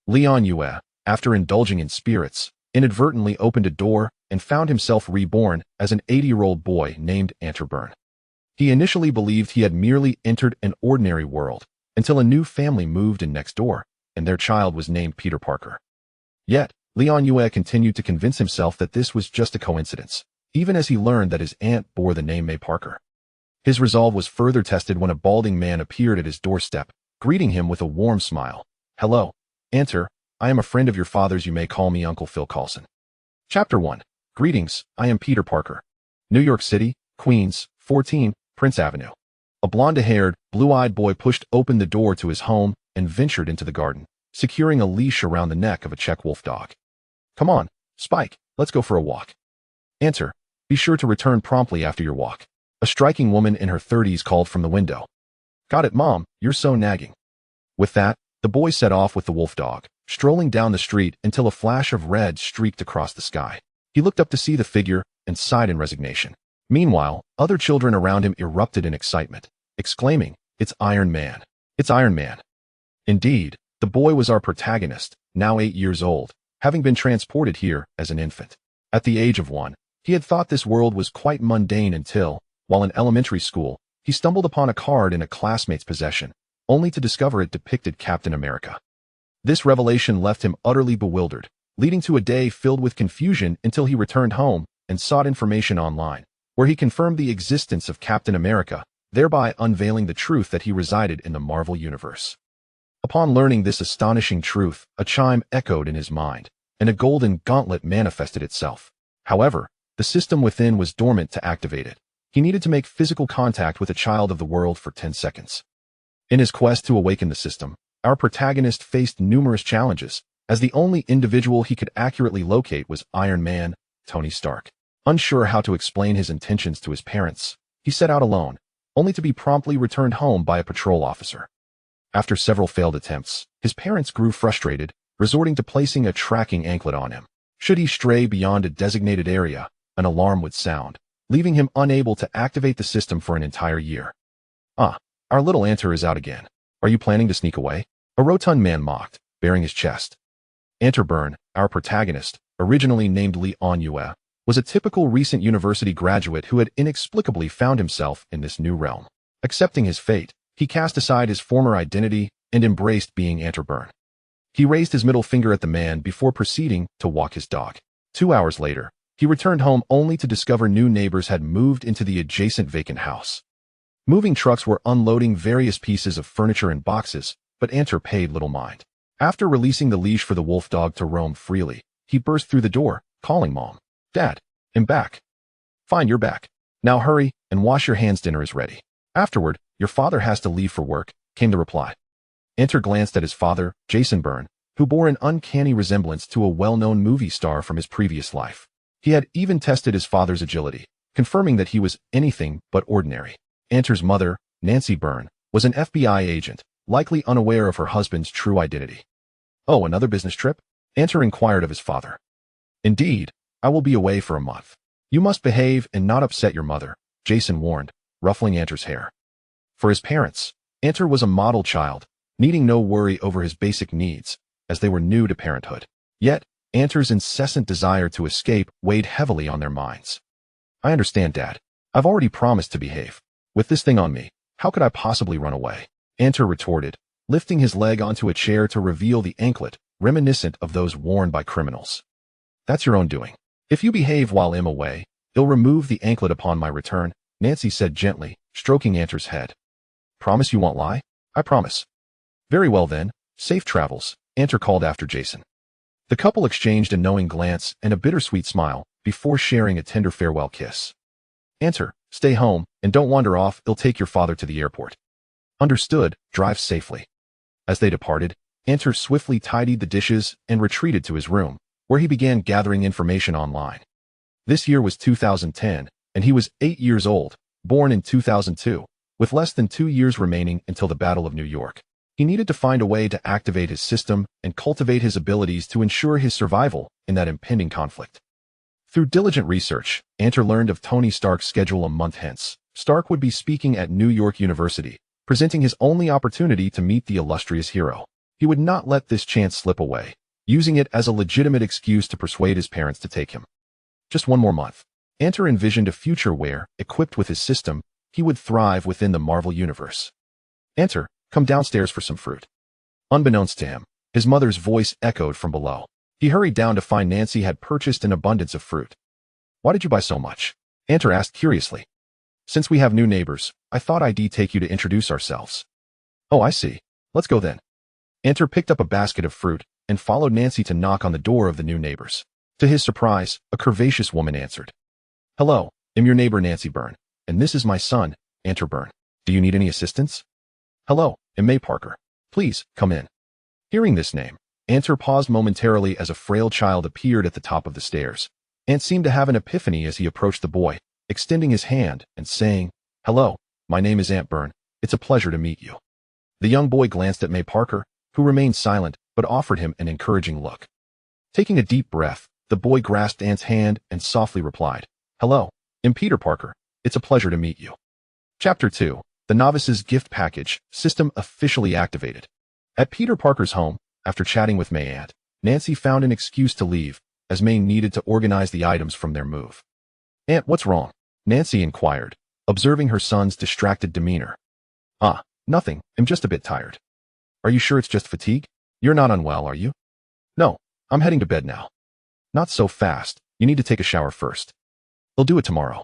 Anyue, after indulging in spirits, inadvertently opened a door and found himself reborn as an 80-year-old boy named Ant Byrne. He initially believed he had merely entered an ordinary world until a new family moved in next door, and their child was named Peter Parker. Yet, Anyue continued to convince himself that this was just a coincidence, even as he learned that his aunt bore the name May Parker. His resolve was further tested when a balding man appeared at his doorstep, greeting him with a warm smile. "Hello, Ant. I am a friend of your father's. You may call me Uncle Phil Coulson." Chapter 1. Greetings, I am Peter Parker. New York City, Queens, 14, Prince Avenue. A blonde-haired, blue-eyed boy pushed open the door to his home and ventured into the garden, securing a leash around the neck of a Czech wolf dog. "Come on, Spike, let's go for a walk. Ant, be sure to return promptly after your walk," a striking woman in her 30s called from the window. "Got it, Mom, you're so nagging." With that, the boy set off with the wolf dog, strolling down the street until a flash of red streaked across the sky. He looked up to see the figure and sighed in resignation. Meanwhile, other children around him erupted in excitement, exclaiming, "It's Iron Man! It's Iron Man!" Indeed, the boy was our protagonist, now 8 years old, having been transported here as an infant. At the age of 1, he had thought this world was quite mundane until, while in elementary school, he stumbled upon a card in a classmate's possession, only to discover it depicted Captain America. This revelation left him utterly bewildered, leading to a day filled with confusion until he returned home and sought information online, where he confirmed the existence of Captain America, thereby unveiling the truth that he resided in the Marvel Universe. Upon learning this astonishing truth, a chime echoed in his mind, and a golden gauntlet manifested itself. However, the system within was dormant to activate it. He needed to make physical contact with a child of the world for 10 seconds. In his quest to awaken the system, our protagonist faced numerous challenges, as the only individual he could accurately locate was Iron Man, Tony Stark. Unsure how to explain his intentions to his parents, he set out alone, only to be promptly returned home by a patrol officer. After several failed attempts, his parents grew frustrated, resorting to placing a tracking anklet on him. Should he stray beyond a designated area, an alarm would sound, leaving him unable to activate the system for an entire year. Our little Ant is out again. Are you planning to sneak away?" A rotund man mocked, baring his chest. Ant Byrne, our protagonist, originally named Anyue, was a typical recent university graduate who had inexplicably found himself in this new realm. Accepting his fate, he cast aside his former identity and embraced being Ant Byrne. He raised his middle finger at the man before proceeding to walk his dog. 2 hours later, he returned home only to discover new neighbors had moved into the adjacent vacant house. Moving trucks were unloading various pieces of furniture and boxes, but Ant paid little mind. After releasing the leash for the wolf dog to roam freely, he burst through the door, calling Mom. "Dad, I'm back." "Fine, you're back. Now hurry and wash your hands, dinner is ready. Afterward, your father has to leave for work," came the reply. Ant glanced at his father, Jason Byrne, who bore an uncanny resemblance to a well-known movie star from his previous life. He had even tested his father's agility, confirming that he was anything but ordinary. Ant's mother, Nancy Byrne, was an FBI agent, likely unaware of her husband's true identity. "Oh, another business trip?" Ant inquired of his father. "Indeed, I will be away for a month. You must behave and not upset your mother," Jason warned, ruffling Ant's hair. For his parents, Ant was a model child, needing no worry over his basic needs, as they were new to parenthood. Yet, Ant's incessant desire to escape weighed heavily on their minds. "I understand, Dad. I've already promised to behave. With this thing on me, how could I possibly run away?" Ant retorted, lifting his leg onto a chair to reveal the anklet, reminiscent of those worn by criminals. "That's your own doing. If you behave while I'm away, you'll remove the anklet upon my return," Nancy said gently, stroking Ant's head. "Promise you won't lie?" "I promise." "Very well then, safe travels," Ant called after Jason. The couple exchanged a knowing glance and a bittersweet smile before sharing a tender farewell kiss. "Ant, stay home and don't wander off. I'll take your father to the airport." "Understood, drive safely." As they departed, Ant swiftly tidied the dishes and retreated to his room, where he began gathering information online. This year was 2010, and he was 8 years old, born in 2002, with less than 2 years remaining until the Battle of New York. He needed to find a way to activate his system and cultivate his abilities to ensure his survival in that impending conflict. Through diligent research, Ant learned of Tony Stark's schedule a month hence. Stark would be speaking at New York University, presenting his only opportunity to meet the illustrious hero. He would not let this chance slip away, using it as a legitimate excuse to persuade his parents to take him. Just one more month. Ant envisioned a future where, equipped with his system, he would thrive within the Marvel Universe. Ant, come downstairs for some fruit. Unbeknownst to him, his mother's voice echoed from below. He hurried down to find Nancy had purchased an abundance of fruit. Why did you buy so much? Ant asked curiously. Since we have new neighbors, I thought I'd take you to introduce ourselves. Oh, I see. Let's go then. Ant picked up a basket of fruit and followed Nancy to knock on the door of the new neighbors. To his surprise, a curvaceous woman answered. Hello, I'm your neighbor Nancy Byrne, and this is my son, Ant Byrne. Do you need any assistance? Hello, I'm May Parker. Please, come in. Hearing this name, Ant paused momentarily as a frail child appeared at the top of the stairs. Ant seemed to have an epiphany as he approached the boy, extending his hand and saying, Hello, my name is Ant Byrne. It's a pleasure to meet you. The young boy glanced at May Parker, who remained silent but offered him an encouraging look. Taking a deep breath, the boy grasped Ant's hand and softly replied, Hello, I'm Peter Parker. It's a pleasure to meet you. Chapter 2. The Novice's Gift Package System officially activated. At Peter Parker's home, after chatting with May and Nancy found an excuse to leave, as May needed to organize the items from their move. Ant, what's wrong? Nancy inquired, observing her son's distracted demeanor. Nothing. I'm just a bit tired. Are you sure it's just fatigue? You're not unwell, are you? No, I'm heading to bed now. Not so fast. You need to take a shower first. I'll do it tomorrow.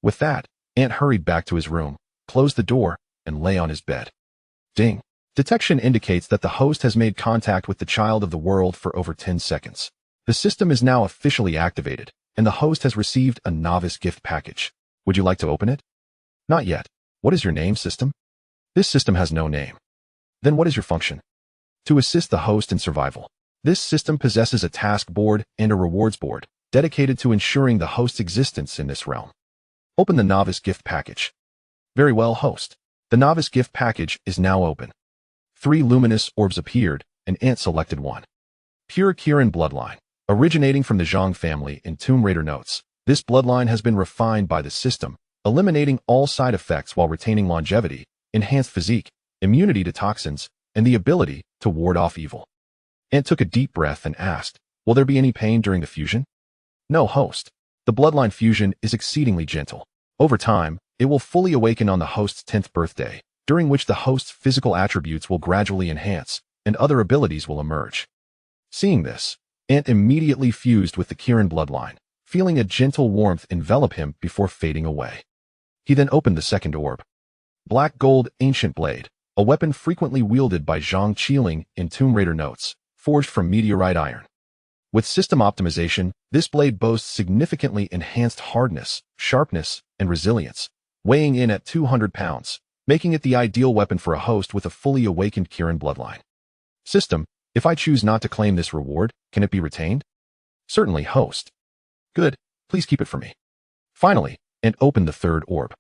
With that, Ant hurried back to his room, closed the door, and lay on his bed. Ding. Detection indicates that the host has made contact with the child of the world for over 10 seconds. The system is now officially activated, and the host has received a novice gift package. Would you like to open it? Not yet. What is your name, system? This system has no name. Then what is your function? To assist the host in survival. This system possesses a task board and a rewards board, dedicated to ensuring the host's existence in this realm. Open the novice gift package. Very well, host. The novice gift package is now open. 3 luminous orbs appeared, and Ant selected one. Pure Kirin bloodline. Originating from the Zhang family in Tomb Raider notes, this bloodline has been refined by the system, eliminating all side effects while retaining longevity, enhanced physique, immunity to toxins, and the ability to ward off evil. Ant took a deep breath and asked, will there be any pain during the fusion? No, host. The bloodline fusion is exceedingly gentle. Over time, it will fully awaken on the host's 10th birthday, during which the host's physical attributes will gradually enhance, and other abilities will emerge. Seeing this, Ant immediately fused with the Kirin bloodline, feeling a gentle warmth envelop him before fading away. He then opened the second orb. Black Gold Ancient Blade, a weapon frequently wielded by Zhang Qiling in Tomb Raider notes, forged from meteorite iron. With system optimization, this blade boasts significantly enhanced hardness, sharpness, and resilience, weighing in at 200 pounds, making it the ideal weapon for a host with a fully awakened Kirin bloodline. System, if I choose not to claim this reward, can it be retained? Certainly, host. Good, please keep it for me. Finally, Ant opened the third orb.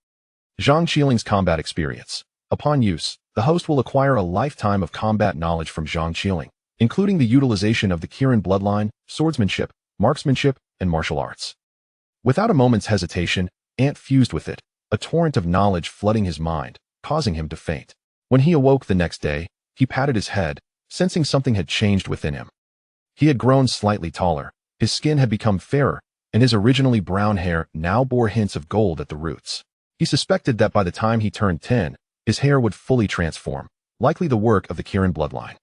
Zhang Qiling's combat experience. Upon use, the host will acquire a lifetime of combat knowledge from Zhang Qiling, including the utilization of the Kirin bloodline, swordsmanship, marksmanship, and martial arts. Without a moment's hesitation, Ant fused with it, a torrent of knowledge flooding his mind, causing him to faint. When he awoke the next day, he patted his head, sensing something had changed within him. He had grown slightly taller, his skin had become fairer, and his originally brown hair now bore hints of gold at the roots. He suspected that by the time he turned 10, his hair would fully transform, likely the work of the Kirin bloodline.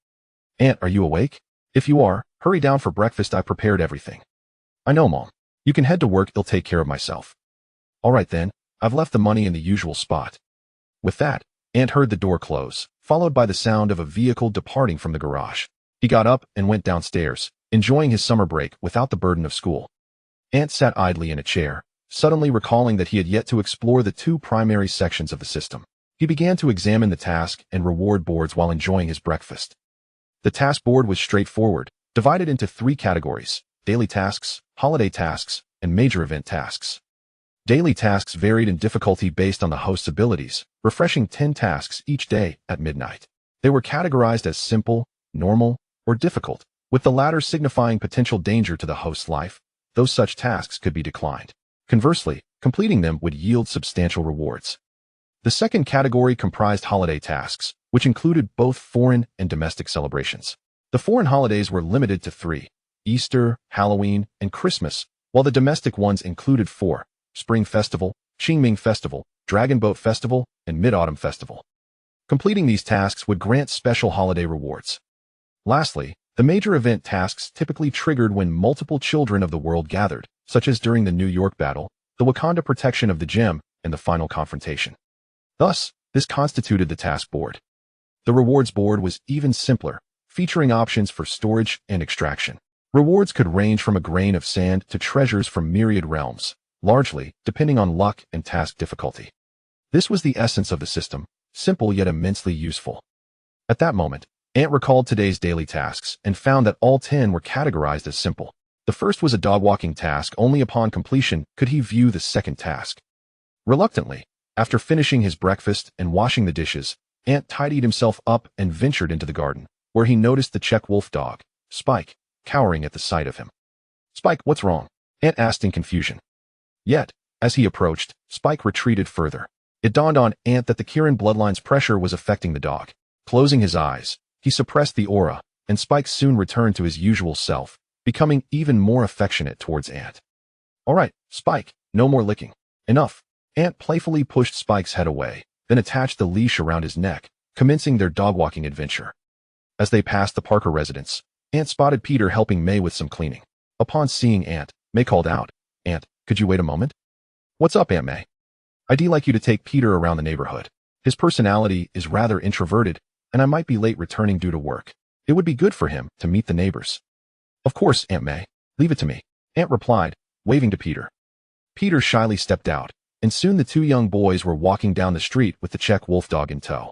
Ant, are you awake? If you are, hurry down for breakfast. I prepared everything. I know, Mom. You can head to work. I'll take care of myself. All right then, I've left the money in the usual spot. With that, Ant heard the door close, followed by the sound of a vehicle departing from the garage. He got up and went downstairs, enjoying his summer break without the burden of school. Ant sat idly in a chair, suddenly recalling that he had yet to explore the 2 primary sections of the system. He began to examine the task and reward boards while enjoying his breakfast. The task board was straightforward, divided into 3 categories: daily tasks, holiday tasks, and major event tasks. Daily tasks varied in difficulty based on the host's abilities, refreshing 10 tasks each day at midnight. They were categorized as simple, normal, or difficult, with the latter signifying potential danger to the host's life, though such tasks could be declined. Conversely, completing them would yield substantial rewards. The second category comprised holiday tasks, which included both foreign and domestic celebrations. The foreign holidays were limited to 3, Easter, Halloween, and Christmas, while the domestic ones included 4, Spring Festival, Qingming Festival, Dragon Boat Festival, and Mid-Autumn Festival. Completing these tasks would grant special holiday rewards. Lastly, the major event tasks typically triggered when multiple children of the world gathered, such as during the New York battle, the Wakanda protection of the gem, and the final confrontation. Thus, this constituted the task board. The rewards board was even simpler, featuring options for storage and extraction. Rewards could range from a grain of sand to treasures from myriad realms, largely depending on luck and task difficulty. This was the essence of the system, simple yet immensely useful. At that moment, Ant recalled today's daily tasks and found that all 10 were categorized as simple. The first was a dog-walking task. Only upon completion could he view the second task. Reluctantly, after finishing his breakfast and washing the dishes, Ant tidied himself up and ventured into the garden, where he noticed the Czech wolf dog, Spike, cowering at the sight of him. "Spike, what's wrong?" Ant asked in confusion. Yet, as he approached, Spike retreated further. It dawned on Ant that the Kirin bloodline's pressure was affecting the dog. Closing his eyes, he suppressed the aura, and Spike soon returned to his usual self, becoming even more affectionate towards Ant. "All right, Spike, no more licking. Enough." Ant playfully pushed Spike's head away, then attached the leash around his neck, commencing their dog-walking adventure. As they passed the Parker residence, Ant spotted Peter helping May with some cleaning. Upon seeing Ant, May called out, "Ant, could you wait a moment?" "What's up, Aunt May?" "I'd like you to take Peter around the neighborhood. His personality is rather introverted, and I might be late returning due to work. It would be good for him to meet the neighbors." "Of course, Aunt May. Leave it to me," Ant replied, waving to Peter. Peter shyly stepped out, and soon the 2 young boys were walking down the street with the Czech wolf dog in tow.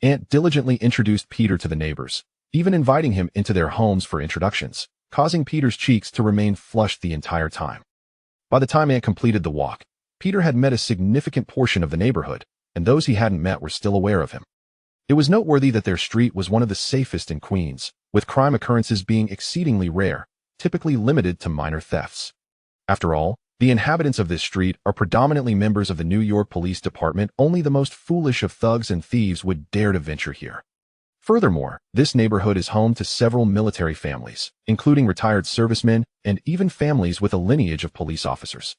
Ant diligently introduced Peter to the neighbors, even inviting him into their homes for introductions, causing Peter's cheeks to remain flushed the entire time. By the time Ant completed the walk, Peter had met a significant portion of the neighborhood, and those he hadn't met were still aware of him. It was noteworthy that their street was one of the safest in Queens, with crime occurrences being exceedingly rare, typically limited to minor thefts. After all, the inhabitants of this street are predominantly members of the New York Police Department. Only the most foolish of thugs and thieves would dare to venture here. Furthermore, this neighborhood is home to several military families, including retired servicemen and even families with a lineage of police officers.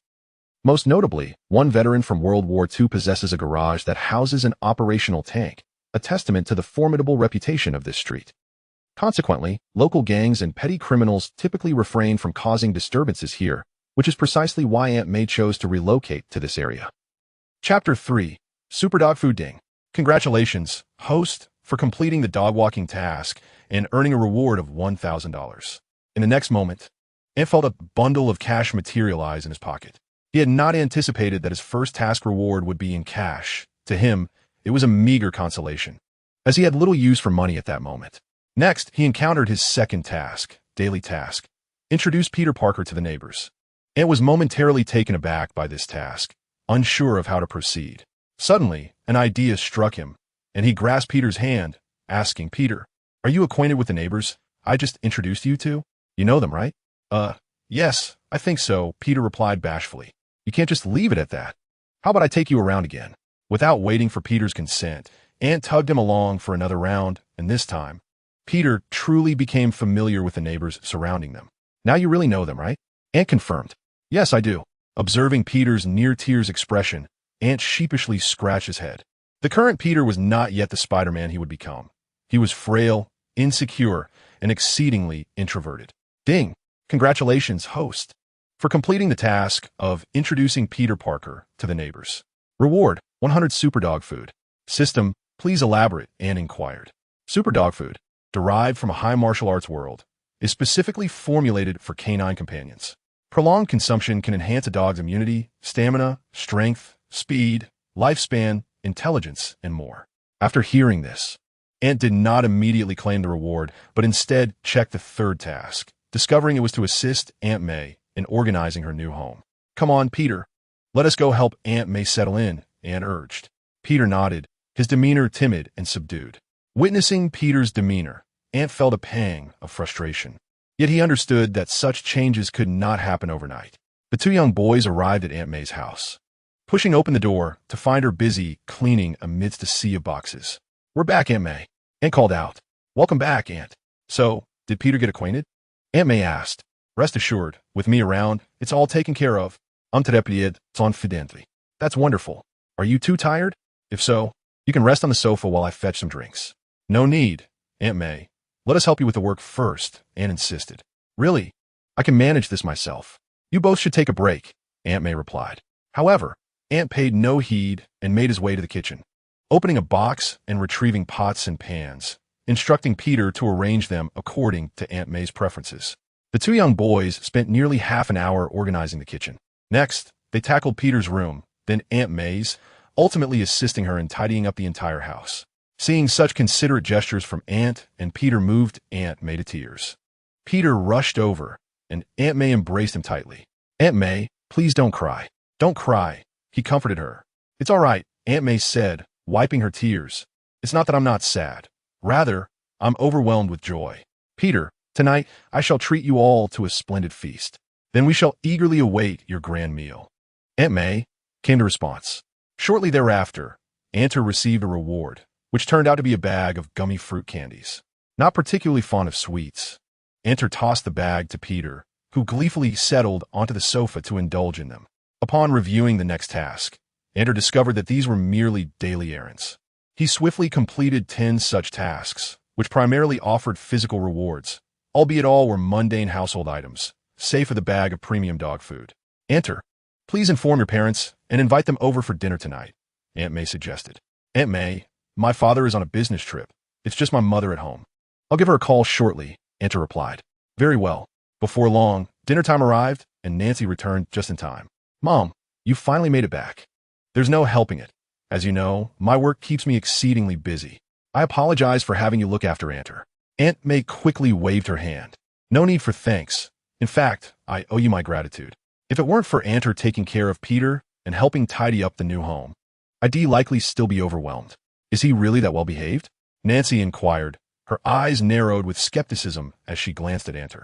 Most notably, one veteran from World War II possesses a garage that houses an operational tank, a testament to the formidable reputation of this street. Consequently, local gangs and petty criminals typically refrain from causing disturbances here, which is precisely why Aunt May chose to relocate to this area. Chapter 3. Superdog Food Ding. Congratulations, host, for completing the dog-walking task and earning a reward of $1,000. In the next moment, Ant felt a bundle of cash materialize in his pocket. He had not anticipated that his first task reward would be in cash. To him, it was a meager consolation, as he had little use for money at that moment. Next, he encountered his second task, daily task, introduce Peter Parker to the neighbors. Ant was momentarily taken aback by this task, unsure of how to proceed. Suddenly, an idea struck him, and he grasped Peter's hand, asking, "Peter, are you acquainted with the neighbors I just introduced you to? You know them, right?" Yes, I think so," Peter replied bashfully. "You can't just leave it at that. How about I take you around again?" Without waiting for Peter's consent, Ant tugged him along for another round, and this time, Peter truly became familiar with the neighbors surrounding them. "Now you really know them, right?" Ant confirmed. "Yes, I do." Observing Peter's near-tears expression, Ant sheepishly scratched his head. The current Peter was not yet the Spider-Man he would become. He was frail, insecure, and exceedingly introverted. Ding! Congratulations, host, for completing the task of introducing Peter Parker to the neighbors. Reward, 100 Superdog Food. System, please elaborate, Ant inquired. Superdog food, derived from a high martial arts world, is specifically formulated for canine companions. Prolonged consumption can enhance a dog's immunity, stamina, strength, speed, lifespan, intelligence, and more. After hearing this, Ant did not immediately claim the reward, but instead checked the third task, discovering it was to assist Aunt May in organizing her new home. "Come on, Peter. Let us go help Aunt May settle in," Ant urged. Peter nodded, his demeanor timid and subdued. Witnessing Peter's demeanor, Ant felt a pang of frustration. Yet he understood that such changes could not happen overnight. The 2 young boys arrived at Aunt May's house, pushing open the door to find her busy cleaning amidst a sea of boxes. We're back, Aunt May. Aunt called out. Welcome back, Aunt. So, did Peter get acquainted? Aunt May asked. Rest assured, with me around, it's all taken care of. Très confidently. That's wonderful. Are you too tired? If so, you can rest on the sofa while I fetch some drinks. No need, Aunt May. Let us help you with the work first, Aunt insisted. Really? I can manage this myself. You both should take a break, Aunt May replied. However, Aunt paid no heed and made his way to the kitchen, opening a box and retrieving pots and pans, instructing Peter to arrange them according to Aunt May's preferences. The two young boys spent nearly half an hour organizing the kitchen. Next, they tackled Peter's room, then Aunt May's, ultimately assisting her in tidying up the entire house. Seeing such considerate gestures from Aunt and Peter moved Aunt May to tears. Peter rushed over, and Aunt May embraced him tightly. Aunt May, please don't cry. Don't cry, he comforted her. It's all right, Aunt May said, wiping her tears. It's not that I'm not sad. Rather, I'm overwhelmed with joy. Peter, tonight I shall treat you all to a splendid feast. Then we shall eagerly await your grand meal. Aunt May, came the response. Shortly thereafter, Aunt received a reward, which turned out to be a bag of gummy fruit candies. Not particularly fond of sweets, Aunt tossed the bag to Peter, who gleefully settled onto the sofa to indulge in them. Upon reviewing the next task, Aunt discovered that these were merely daily errands. He swiftly completed 10 such tasks, which primarily offered physical rewards, albeit all were mundane household items, save for the bag of premium dog food. Enter. Please inform your parents and invite them over for dinner tonight, Aunt May suggested. Aunt May, my father is on a business trip. It's just my mother at home. I'll give her a call shortly, Aunt replied. Very well. Before long, dinner time arrived, and Nancy returned just in time. Mom, you finally made it back. There's no helping it. As you know, my work keeps me exceedingly busy. I apologize for having you look after Aunt. Aunt May quickly waved her hand. No need for thanks. In fact, I owe you my gratitude. If it weren't for Aunt taking care of Peter and helping tidy up the new home, I'd likely still be overwhelmed. Is he really that well-behaved? Nancy inquired, her eyes narrowed with skepticism as she glanced at Aunt.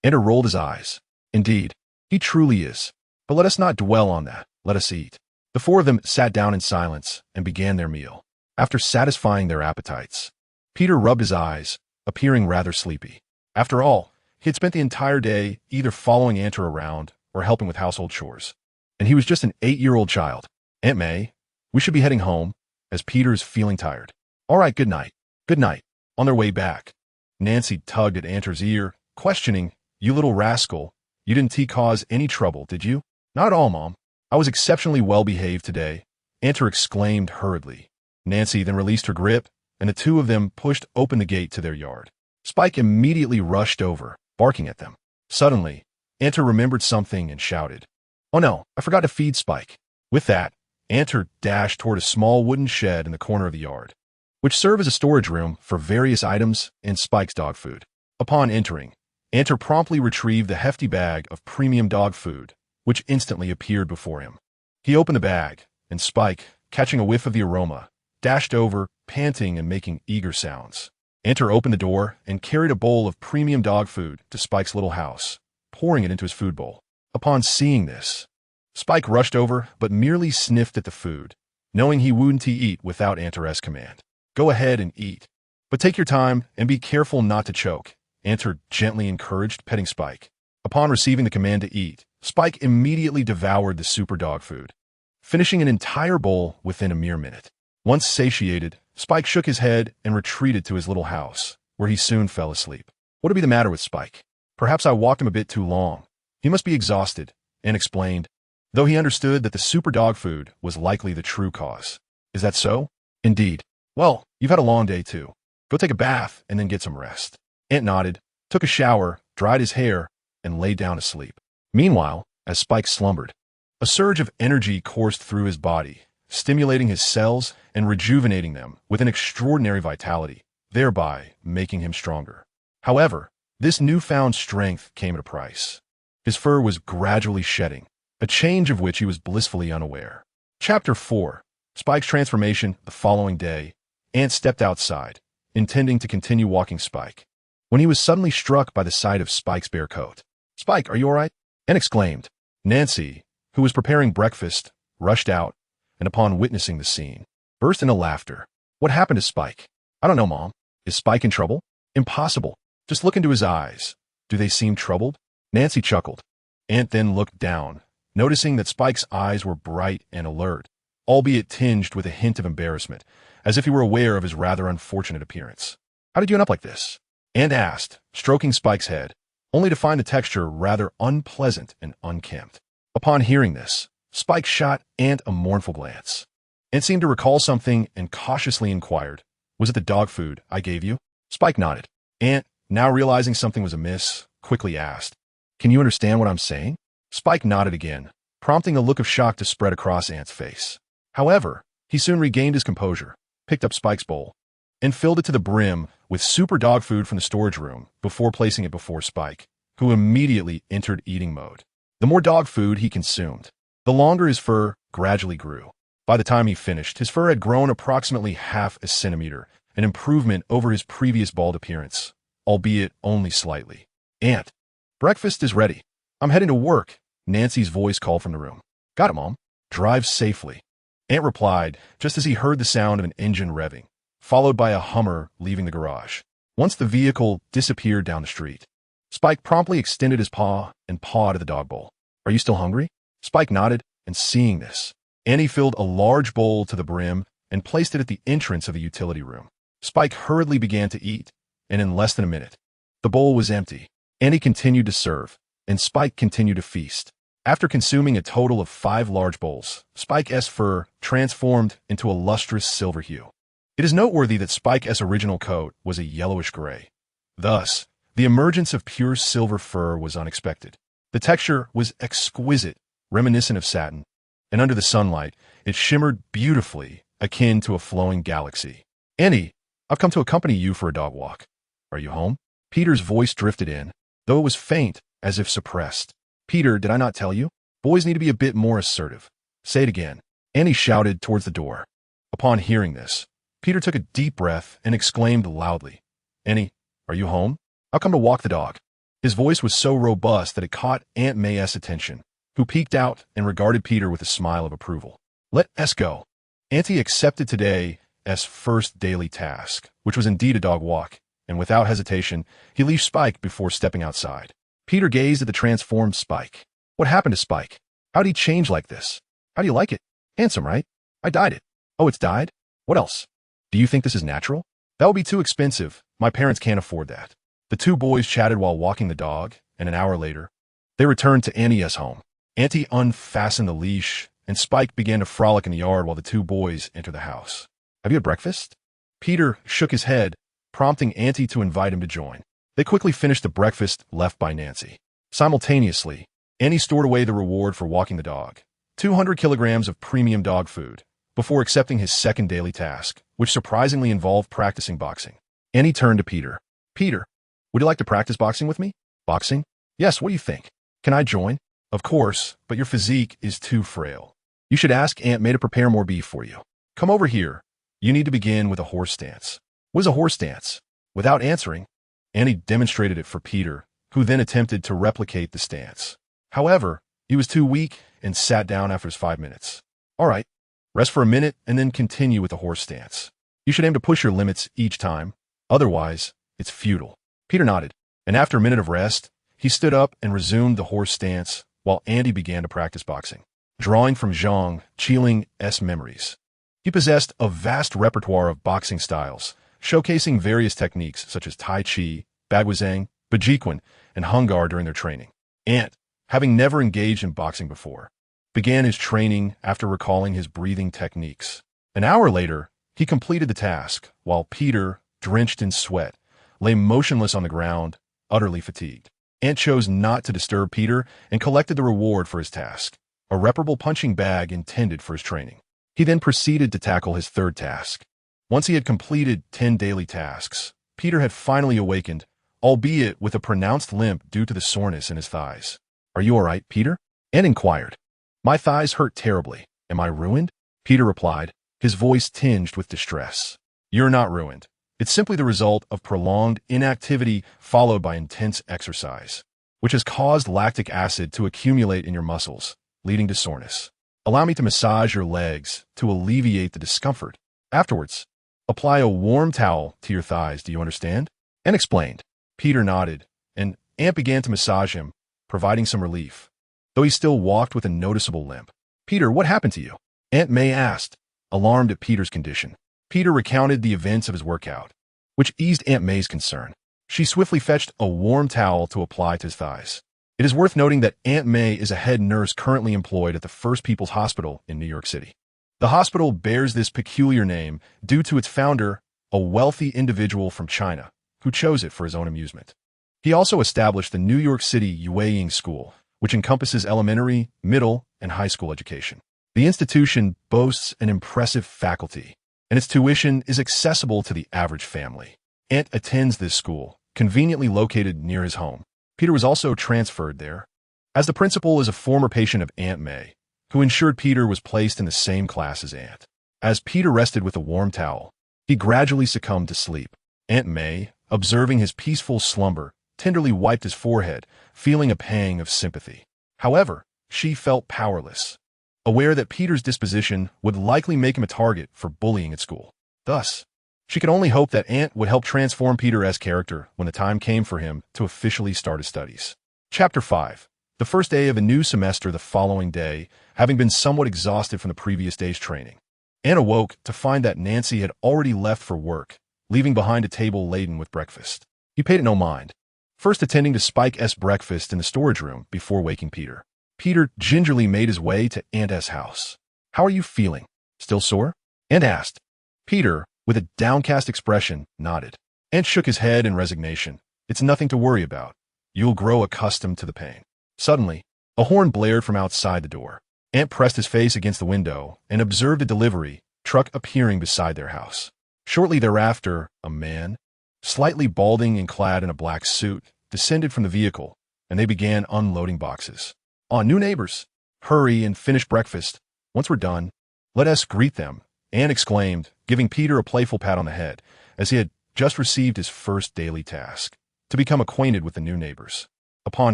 Aunt rolled his eyes. Indeed, he truly is. But let us not dwell on that. Let us eat. The four of them sat down in silence and began their meal. After satisfying their appetites, Peter rubbed his eyes, appearing rather sleepy. After all, he had spent the entire day either following Aunt around or helping with household chores. And he was just an 8-year-old child. Aunt May, we should be heading home, as Peter is feeling tired. All right, good night. Good night. On their way back, Nancy tugged at Aunt's ear, questioning, You little rascal, you didn't cause any trouble, did you? Not at all, Mom. I was exceptionally well-behaved today, Aunt exclaimed hurriedly. Nancy then released her grip, and the two of them pushed open the gate to their yard. Spike immediately rushed over, barking at them. Suddenly, Aunt remembered something and shouted, Oh no, I forgot to feed Spike. With that, Aunt dashed toward a small wooden shed in the corner of the yard, which served as a storage room for various items and Spike's dog food. Upon entering, Aunt promptly retrieved the hefty bag of premium dog food, which instantly appeared before him. He opened the bag, and Spike, catching a whiff of the aroma, dashed over, panting and making eager sounds. Aunt opened the door and carried a bowl of premium dog food to Spike's little house, pouring it into his food bowl. Upon seeing this, Spike rushed over but merely sniffed at the food, knowing he wouldn't eat without Aunt's command. Go ahead and eat, but take your time and be careful not to choke, Aunt gently encouraged, petting Spike. Upon receiving the command to eat, Spike immediately devoured the super dog food, finishing an entire bowl within a mere minute. Once satiated, Spike shook his head and retreated to his little house, where he soon fell asleep. What would be the matter with Spike? Perhaps I walked him a bit too long. He must be exhausted, Aunt explained, though he understood that the super dog food was likely the true cause. Is that so? Indeed. Well, you've had a long day too. Go take a bath and then get some rest. Aunt nodded, took a shower, dried his hair, and lay down to sleep. Meanwhile, as Spike slumbered, a surge of energy coursed through his body, stimulating his cells and rejuvenating them with an extraordinary vitality, thereby making him stronger. However, this newfound strength came at a price. His fur was gradually shedding, a change of which he was blissfully unaware. Chapter 4. Spike's transformation. The following day, Aunt stepped outside, intending to continue walking Spike, when he was suddenly struck by the sight of Spike's bare coat. Spike, are you all right? Aunt exclaimed. Nancy, who was preparing breakfast, rushed out, and upon witnessing the scene, burst into laughter. What happened to Spike? I don't know, Mom. Is Spike in trouble? Impossible. Just look into his eyes. Do they seem troubled? Nancy chuckled. Ant then looked down, noticing that Spike's eyes were bright and alert, albeit tinged with a hint of embarrassment, as if he were aware of his rather unfortunate appearance. How did you end up like this? Ant asked, stroking Spike's head, only to find the texture rather unpleasant and unkempt. Upon hearing this, Spike shot Ant a mournful glance. Ant seemed to recall something and cautiously inquired, "Was it the dog food I gave you?" Spike nodded. Ant, now realizing something was amiss, quickly asked, "Can you understand what I'm saying?" Spike nodded again, prompting a look of shock to spread across Ant's face. However, he soon regained his composure, picked up Spike's bowl, and filled it to the brim with super dog food from the storage room before placing it before Spike, who immediately entered eating mode. The more dog food he consumed, the longer his fur gradually grew. By the time he finished, his fur had grown approximately half a centimeter, an improvement over his previous bald appearance, albeit only slightly. "Ant, breakfast is ready. I'm heading to work," Nancy's voice called from the room. "Got it, Mom. Drive safely." Ant replied just as he heard the sound of an engine revving, followed by a Hummer leaving the garage. Once the vehicle disappeared down the street, Spike promptly extended his paw and pawed at the dog bowl. "Are you still hungry?" Spike nodded, and seeing this, Annie filled a large bowl to the brim and placed it at the entrance of the utility room. Spike hurriedly began to eat, and in less than a minute, the bowl was empty. Annie continued to serve, and Spike continued to feast. After consuming a total of 5 large bowls, Spike's fur transformed into a lustrous silver hue. It is noteworthy that Spike's original coat was a yellowish gray. Thus, the emergence of pure silver fur was unexpected. The texture was exquisite, reminiscent of satin, and under the sunlight, it shimmered beautifully, akin to a flowing galaxy. "Annie, I've come to accompany you for a dog walk. Are you home?" Peter's voice drifted in, though it was faint, as if suppressed. "Peter, did I not tell you? Boys need to be a bit more assertive. Say it again." Annie shouted towards the door. Upon hearing this, Peter took a deep breath and exclaimed loudly, "Annie, are you home? I'll come to walk the dog." His voice was so robust that it caught Aunt May's attention, who peeked out and regarded Peter with a smile of approval. "Let us go." Auntie accepted today's first daily task, which was indeed a dog walk, and without hesitation, he leashed Spike before stepping outside. Peter gazed at the transformed Spike. What happened to Spike? How did he change like this? How do you like it? Handsome, right? I dyed it. Oh, it's dyed? What else? Do you think this is natural? That would be too expensive. My parents can't afford that. The two boys chatted while walking the dog, and an hour later, they returned to Anyue's home. Auntie unfastened the leash, and Spike began to frolic in the yard while the two boys entered the house. "Have you had breakfast?" Peter shook his head, prompting Auntie to invite him to join. They quickly finished the breakfast left by Nancy. Simultaneously, Annie stored away the reward for walking the dog, 200 kilograms of premium dog food, before accepting his second daily task, which surprisingly involved practicing boxing. Annie turned to Peter. "Peter, would you like to practice boxing with me?" "Boxing? Yes, what do you think? Can I join?" "Of course, but your physique is too frail. You should ask Aunt May to prepare more beef for you. Come over here. You need to begin with a horse stance." "What is a horse stance?" Without answering, Annie demonstrated it for Peter, who then attempted to replicate the stance. However, he was too weak and sat down after his 5 minutes. "All right, rest for a minute and then continue with the horse stance. You should aim to push your limits each time. Otherwise, it's futile." Peter nodded, and after a minute of rest, he stood up and resumed the horse stance while Andy began to practice boxing, drawing from Zhang Qiling's memories. He possessed a vast repertoire of boxing styles, showcasing various techniques such as Tai Chi, Bagwazang, Bajikwan, and Hungar during their training. Ant, having never engaged in boxing before, began his training after recalling his breathing techniques. An hour later, he completed the task, while Peter, drenched in sweat, lay motionless on the ground, utterly fatigued. Ant chose not to disturb Peter and collected the reward for his task, a reparable punching bag intended for his training. He then proceeded to tackle his third task. Once he had completed 10 daily tasks, Peter had finally awakened, albeit with a pronounced limp due to the soreness in his thighs. "Are you all right, Peter?" Ant inquired. "My thighs hurt terribly. Am I ruined?" Peter replied, his voice tinged with distress. "You're not ruined. It's simply the result of prolonged inactivity followed by intense exercise, which has caused lactic acid to accumulate in your muscles, leading to soreness. Allow me to massage your legs to alleviate the discomfort. Afterwards, Apply a warm towel to your thighs, do you understand? Ant explained. Peter nodded, and Ant began to massage him, providing some relief, though he still walked with a noticeable limp. Peter, what happened to you? Aunt May asked, alarmed at Peter's condition. Peter recounted the events of his workout, which eased Aunt May's concern. She swiftly fetched a warm towel to apply to his thighs. It is worth noting that Aunt May is a head nurse currently employed at the First People's Hospital in New York City. The hospital bears this peculiar name due to its founder, a wealthy individual from China, who chose it for his own amusement. He also established the New York City Yue School, which encompasses elementary, middle, and high school education. The institution boasts an impressive faculty, and its tuition is accessible to the average family. Ant attends this school, conveniently located near his home. Peter was also transferred there, as the principal is a former patient of Aunt May, who ensured Peter was placed in the same class as Ant. As Peter rested with a warm towel, he gradually succumbed to sleep. Aunt May, observing his peaceful slumber, tenderly wiped his forehead, feeling a pang of sympathy. However, she felt powerless, aware that Peter's disposition would likely make him a target for bullying at school. Thus, she could only hope that Ant would help transform Peter's character when the time came for him to officially start his studies. Chapter 5. The first day of a new semester the following day, having been somewhat exhausted from the previous day's training. Ant awoke to find that Nancy had already left for work, leaving behind a table laden with breakfast. He paid it no mind, first attending to Spike's breakfast in the storage room before waking Peter. Peter gingerly made his way to Ant's house. "How are you feeling? Still sore?" Ant asked. Peter, with a downcast expression, nodded. Ant shook his head in resignation. "It's nothing to worry about. You'll grow accustomed to the pain." Suddenly, a horn blared from outside the door. Ant pressed his face against the window and observed a delivery truck appearing beside their house. Shortly thereafter, a man, slightly balding and clad in a black suit, descended from the vehicle, and they began unloading boxes. New neighbors. Hurry and finish breakfast. Once we're done, let us greet them," Ant exclaimed, giving Peter a playful pat on the head, as he had just received his first daily task, to become acquainted with the new neighbors. Upon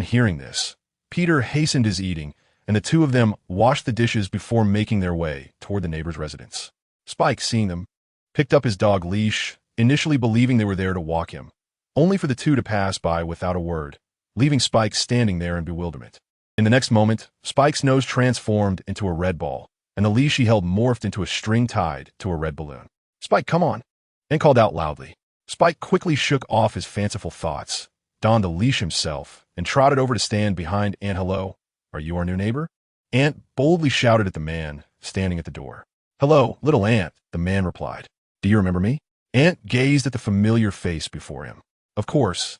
hearing this, Peter hastened his eating, and the two of them washed the dishes before making their way toward the neighbor's residence. Spike, seeing them, picked up his dog Leash, initially believing they were there to walk him, only for the two to pass by without a word, leaving Spike standing there in bewilderment. In the next moment, Spike's nose transformed into a red ball, and the leash he held morphed into a string tied to a red balloon. "Spike, come on," Ant called out loudly. Spike quickly shook off his fanciful thoughts, donned a leash himself, and trotted over to stand behind Ant. "Hello, are you our new neighbor?" Ant boldly shouted at the man standing at the door. "Hello, little Ant," the man replied. "Do you remember me?" Ant gazed at the familiar face before him. "Of course.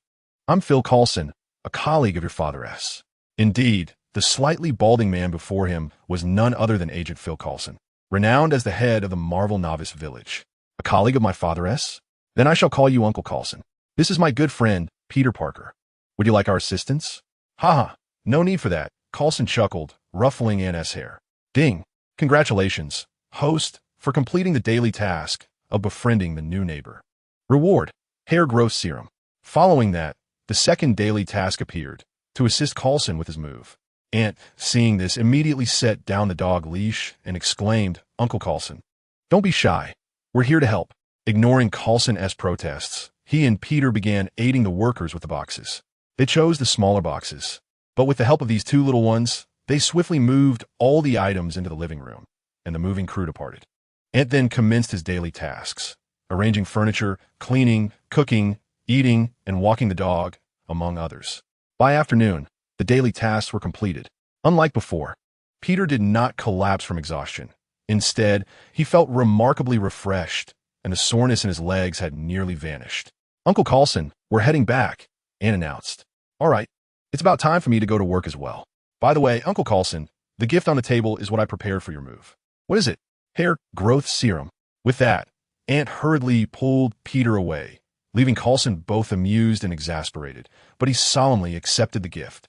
I'm Phil Coulson, a colleague of your father's." Indeed, the slightly balding man before him was none other than Agent Phil Coulson, renowned as the head of the Marvel Novice Village. "A colleague of my father's? Then I shall call you Uncle Coulson. This is my good friend, Peter Parker. Would you like our assistance?" "Haha, no need for that," Coulson chuckled, ruffling Ant's hair. "Ding. Congratulations, host, for completing the daily task of befriending the new neighbor. Reward, hair growth serum." Following that, the second daily task appeared, to assist Coulson with his move. Ant, seeing this, immediately set down the dog Leash and exclaimed, "Uncle Coulson, don't be shy. We're here to help." Ignoring Coulson's protests, he and Peter began aiding the workers with the boxes. They chose the smaller boxes, but with the help of these two little ones, they swiftly moved all the items into the living room, and the moving crew departed. Ant then commenced his daily tasks, arranging furniture, cleaning, cooking, eating, and walking the dog, among others. By afternoon, the daily tasks were completed. Unlike before, Peter did not collapse from exhaustion. Instead, he felt remarkably refreshed, and the soreness in his legs had nearly vanished. "Uncle Coulson, we're heading back," Ant announced. "All right, it's about time for me to go to work as well. By the way, Uncle Coulson, the gift on the table is what I prepared for your move." "What is it?" "Hair growth serum." With that, Ant hurriedly pulled Peter away, leaving Coulson both amused and exasperated, but he solemnly accepted the gift,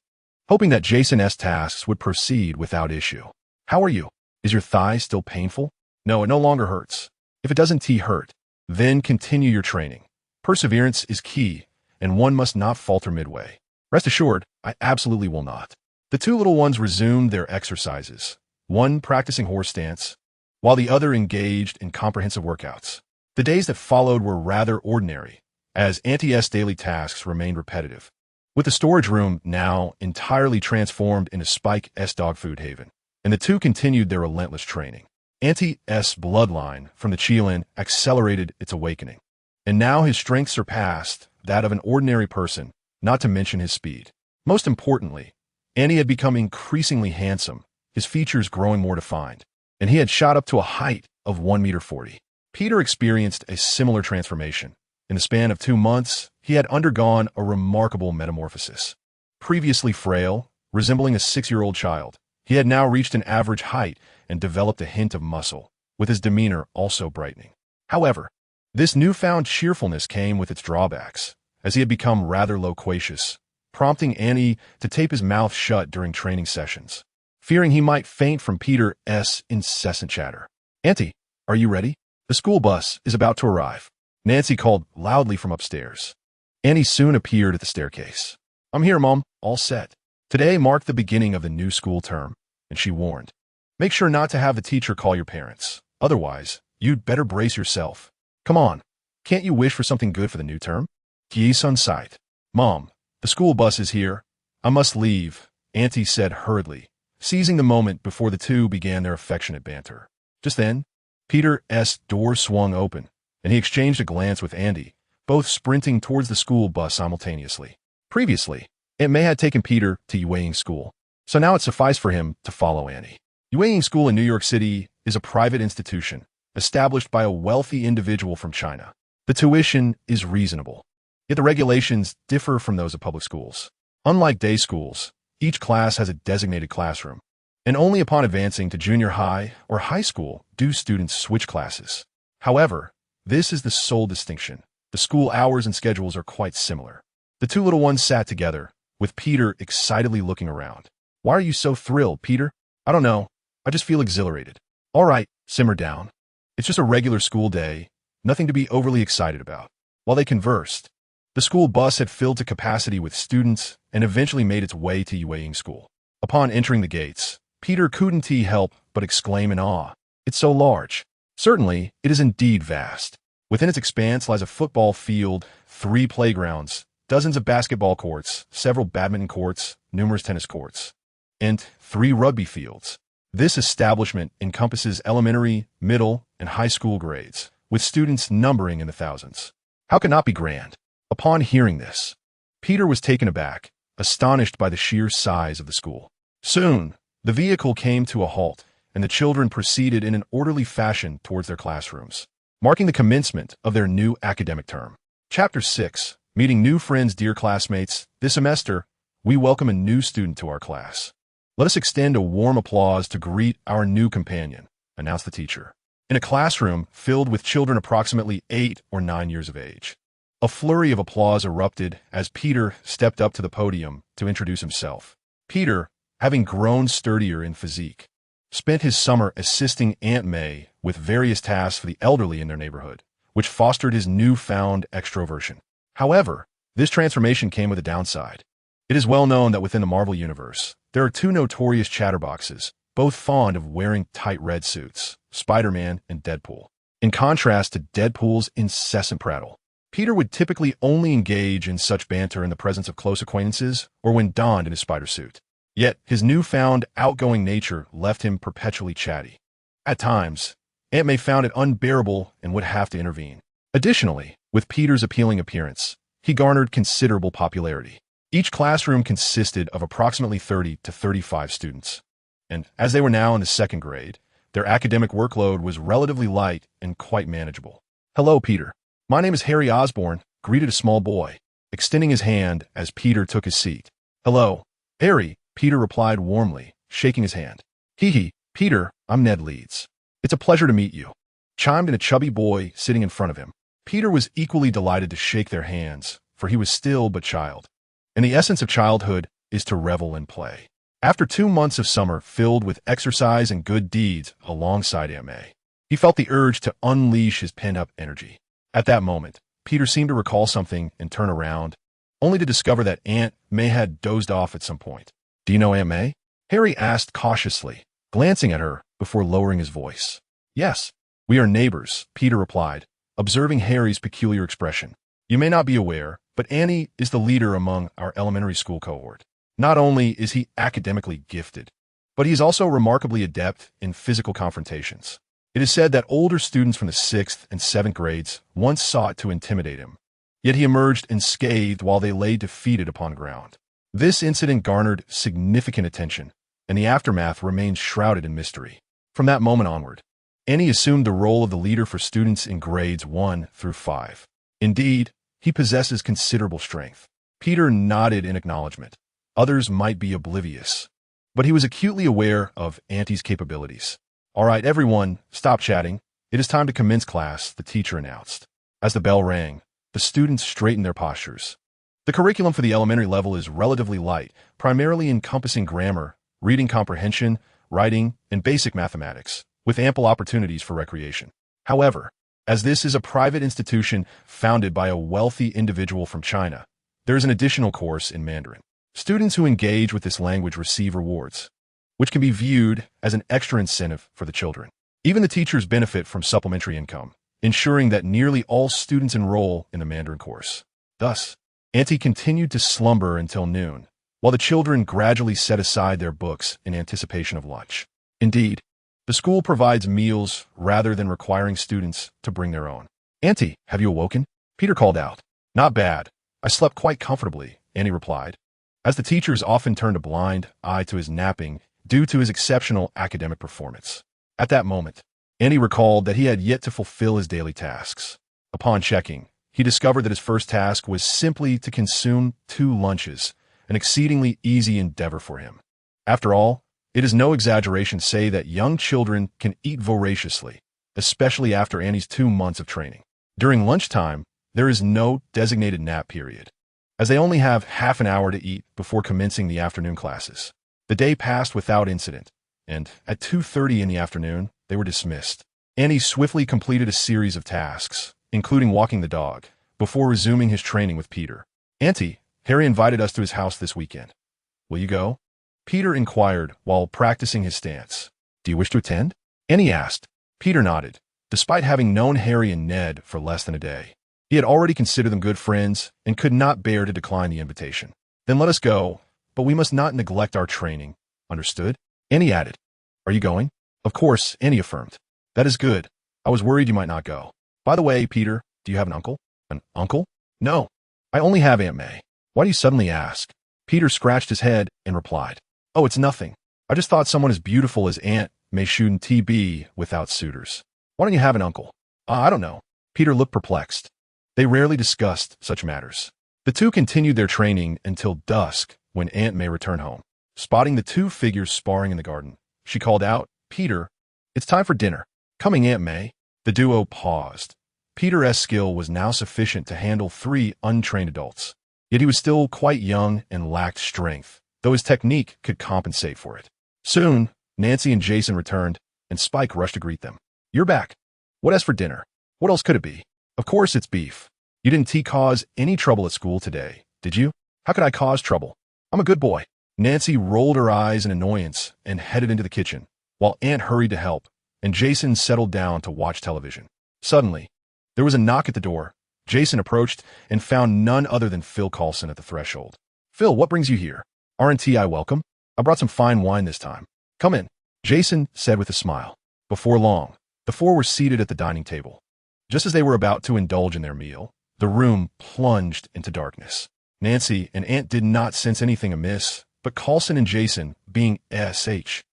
hoping that Jason's tasks would proceed without issue. "How are you? Is your thigh still painful?" "No, it no longer hurts. If it doesn't hurt, then continue your training. Perseverance is key, and one must not falter midway." "Rest assured, I absolutely will not." The two little ones resumed their exercises, one practicing horse stance, while the other engaged in comprehensive workouts. The days that followed were rather ordinary, as Auntie's daily tasks remained repetitive, with the storage room now entirely transformed into Spike's dog food haven, and the two continued their relentless training. Auntie's bloodline from the S.H.I.E.L.D accelerated its awakening, and now his strength surpassed that of an ordinary person, not to mention his speed. Most importantly, Anyue had become increasingly handsome, his features growing more defined, and he had shot up to a height of 1.40 meters. Peter experienced a similar transformation. In the span of 2 months, he had undergone a remarkable metamorphosis. Previously frail, resembling a 6-year-old child, he had now reached an average height and developed a hint of muscle, with his demeanor also brightening. However, this newfound cheerfulness came with its drawbacks, as he had become rather loquacious, prompting Anyue to tape his mouth shut during training sessions, fearing he might faint from Peter's incessant chatter. "Auntie, are you ready? The school bus is about to arrive," Nancy called loudly from upstairs. Anyue soon appeared at the staircase. "I'm here, Mom, all set." Today marked the beginning of the new school term, and she warned, "Make sure not to have the teacher call your parents. Otherwise, you'd better brace yourself. Come on, can't you wish for something good for the new term?" "Geese on sight." "Mom, the school bus is here. I must leave," Auntie said hurriedly, seizing the moment before the two began their affectionate banter. Just then, Peter's door swung open, and he exchanged a glance with Andy, both sprinting towards the school bus simultaneously. Previously, Aunt May had taken Peter to Anyue School, so now it sufficed for him to follow Annie. Anyue School in New York City is a private institution established by a wealthy individual from China. The tuition is reasonable, yet the regulations differ from those of public schools. Unlike day schools, each class has a designated classroom, and only upon advancing to junior high or high school do students switch classes. However, this is the sole distinction. The school hours and schedules are quite similar. The two little ones sat together, with Peter excitedly looking around. "Why are you so thrilled, Peter?" "I don't know. I just feel exhilarated." "All right, simmer down. It's just a regular school day, nothing to be overly excited about." While they conversed, the school bus had filled to capacity with students and eventually made its way to Anyue School. Upon entering the gates, Peter couldn't help but exclaim in awe. "It's so large." Certainly, it is indeed vast. Within its expanse lies a football field, 3 playgrounds, dozens of basketball courts, several badminton courts, numerous tennis courts, and 3 rugby fields. This establishment encompasses elementary, middle, and high school grades, with students numbering in the thousands. How could not be grand? Upon hearing this, Peter was taken aback, astonished by the sheer size of the school. Soon, the vehicle came to a halt, and the children proceeded in an orderly fashion towards their classrooms, marking the commencement of their new academic term. Chapter 6. Meeting new friends. Dear classmates, this semester, we welcome a new student to our class. Let us extend a warm applause to greet our new companion, announced the teacher, in a classroom filled with children approximately 8 or 9 years of age. A flurry of applause erupted as Peter stepped up to the podium to introduce himself. Peter, having grown sturdier in physique, spent his summer assisting Aunt May with various tasks for the elderly in their neighborhood, which fostered his newfound extroversion. However, this transformation came with a downside. It is well known that within the Marvel Universe, there are 2 notorious chatterboxes, both fond of wearing tight red suits, Spider-Man and Deadpool. In contrast to Deadpool's incessant prattle, Peter would typically only engage in such banter in the presence of close acquaintances or when donned in his spider suit. Yet, his newfound outgoing nature left him perpetually chatty. At times, Aunt May found it unbearable and would have to intervene. Additionally, with Peter's appealing appearance, he garnered considerable popularity. Each classroom consisted of approximately 30 to 35 students, and as they were now in the 2nd grade, their academic workload was relatively light and quite manageable. "Hello, Peter. My name is Harry Osborne," greeted a small boy, extending his hand as Peter took his seat. "Hello, Harry," Peter replied warmly, shaking his hand. "Hee, Peter, I'm Ned Leeds. It's a pleasure to meet you," chimed in a chubby boy sitting in front of him. Peter was equally delighted to shake their hands, for he was still but child, and the essence of childhood is to revel and play. After 2 months of summer filled with exercise and good deeds alongside Aunt May, he felt the urge to unleash his pent-up energy. At that moment, Peter seemed to recall something and turn around, only to discover that Aunt May had dozed off at some point. "Do you know Aunt May?" Harry asked cautiously, glancing at her before lowering his voice. "Yes, we are neighbors," Peter replied, observing Harry's peculiar expression. You may not be aware, but Annie is the leader among our elementary school cohort. Not only is he academically gifted, but he is also remarkably adept in physical confrontations. It is said that older students from the 6th and 7th grades once sought to intimidate him, yet he emerged unscathed while they lay defeated upon ground. This incident garnered significant attention, and the aftermath remains shrouded in mystery. From that moment onward, Annie assumed the role of the leader for students in grades 1 through 5. Indeed, he possesses considerable strength. Peter nodded in acknowledgement. Others might be oblivious, but he was acutely aware of Auntie's capabilities. "All right, everyone, stop chatting. It is time to commence class," the teacher announced. As the bell rang, the students straightened their postures. The curriculum for the elementary level is relatively light, primarily encompassing grammar, reading comprehension, writing, and basic mathematics, with ample opportunities for recreation. However, as this is a private institution founded by a wealthy individual from China, there is an additional course in Mandarin. Students who engage with this language receive rewards, which can be viewed as an extra incentive for the children. Even the teachers benefit from supplementary income, ensuring that nearly all students enroll in the Mandarin course. Thus, Auntie continued to slumber until noon, while the children gradually set aside their books in anticipation of lunch. Indeed, the school provides meals rather than requiring students to bring their own. "Auntie, have you awoken?" Peter called out. "Not bad. I slept quite comfortably," Annie replied, as the teachers often turned a blind eye to his napping due to his exceptional academic performance. At that moment, Annie recalled that he had yet to fulfill his daily tasks. Upon checking, he discovered that his first task was simply to consume 2 lunches, an exceedingly easy endeavor for him. After all, it is no exaggeration to say that young children can eat voraciously, especially after Annie's 2 months of training. During lunchtime, there is no designated nap period, as they only have half an hour to eat before commencing the afternoon classes. The day passed without incident, and at 2:30 in the afternoon, they were dismissed. Annie swiftly completed a series of tasks, including walking the dog, before resuming his training with Peter. "Auntie, Harry invited us to his house this weekend. Will you go?" Peter inquired while practicing his stance. "Do you wish to attend?" Annie asked. Peter nodded, despite having known Harry and Ned for less than a day. He had already considered them good friends and could not bear to decline the invitation. "Then let us go, but we must not neglect our training. Understood?" Annie added. "Are you going?" "Of course," Annie affirmed. "That is good. I was worried you might not go. By the way, Peter, do you have an uncle?" "An uncle? No. I only have Aunt May." "Why do you suddenly ask?" Peter scratched his head and replied. "Oh, it's nothing. I just thought someone as beautiful as Aunt May shouldn't be without suitors. Why don't you have an uncle?" I don't know." Peter looked perplexed. They rarely discussed such matters. The two continued their training until dusk when Aunt May returned home. Spotting the 2 figures sparring in the garden, she called out, "Peter, it's time for dinner." "Coming, Aunt May." The duo paused. Peter's skill was now sufficient to handle 3 untrained adults. Yet he was still quite young and lacked strength, though his technique could compensate for it. Soon, Nancy and Jason returned, and Spike rushed to greet them. "You're back. What as for dinner? What else could it be?" "Of course it's beef. You didn't cause any trouble at school today, did you?" "How could I cause trouble? I'm a good boy." Nancy rolled her eyes in annoyance and headed into the kitchen, while Aunt hurried to help, and Jason settled down to watch television. Suddenly, there was a knock at the door. Jason approached and found none other than Phil Coulson at the threshold. "Phil, what brings you here? Aren't I welcome? I brought some fine wine this time." "Come in," Jason said with a smile. Before long, the 4 were seated at the dining table. Just as they were about to indulge in their meal, the room plunged into darkness. Nancy and Aunt did not sense anything amiss, but Coulson and Jason, being S.H.I.E.L.D.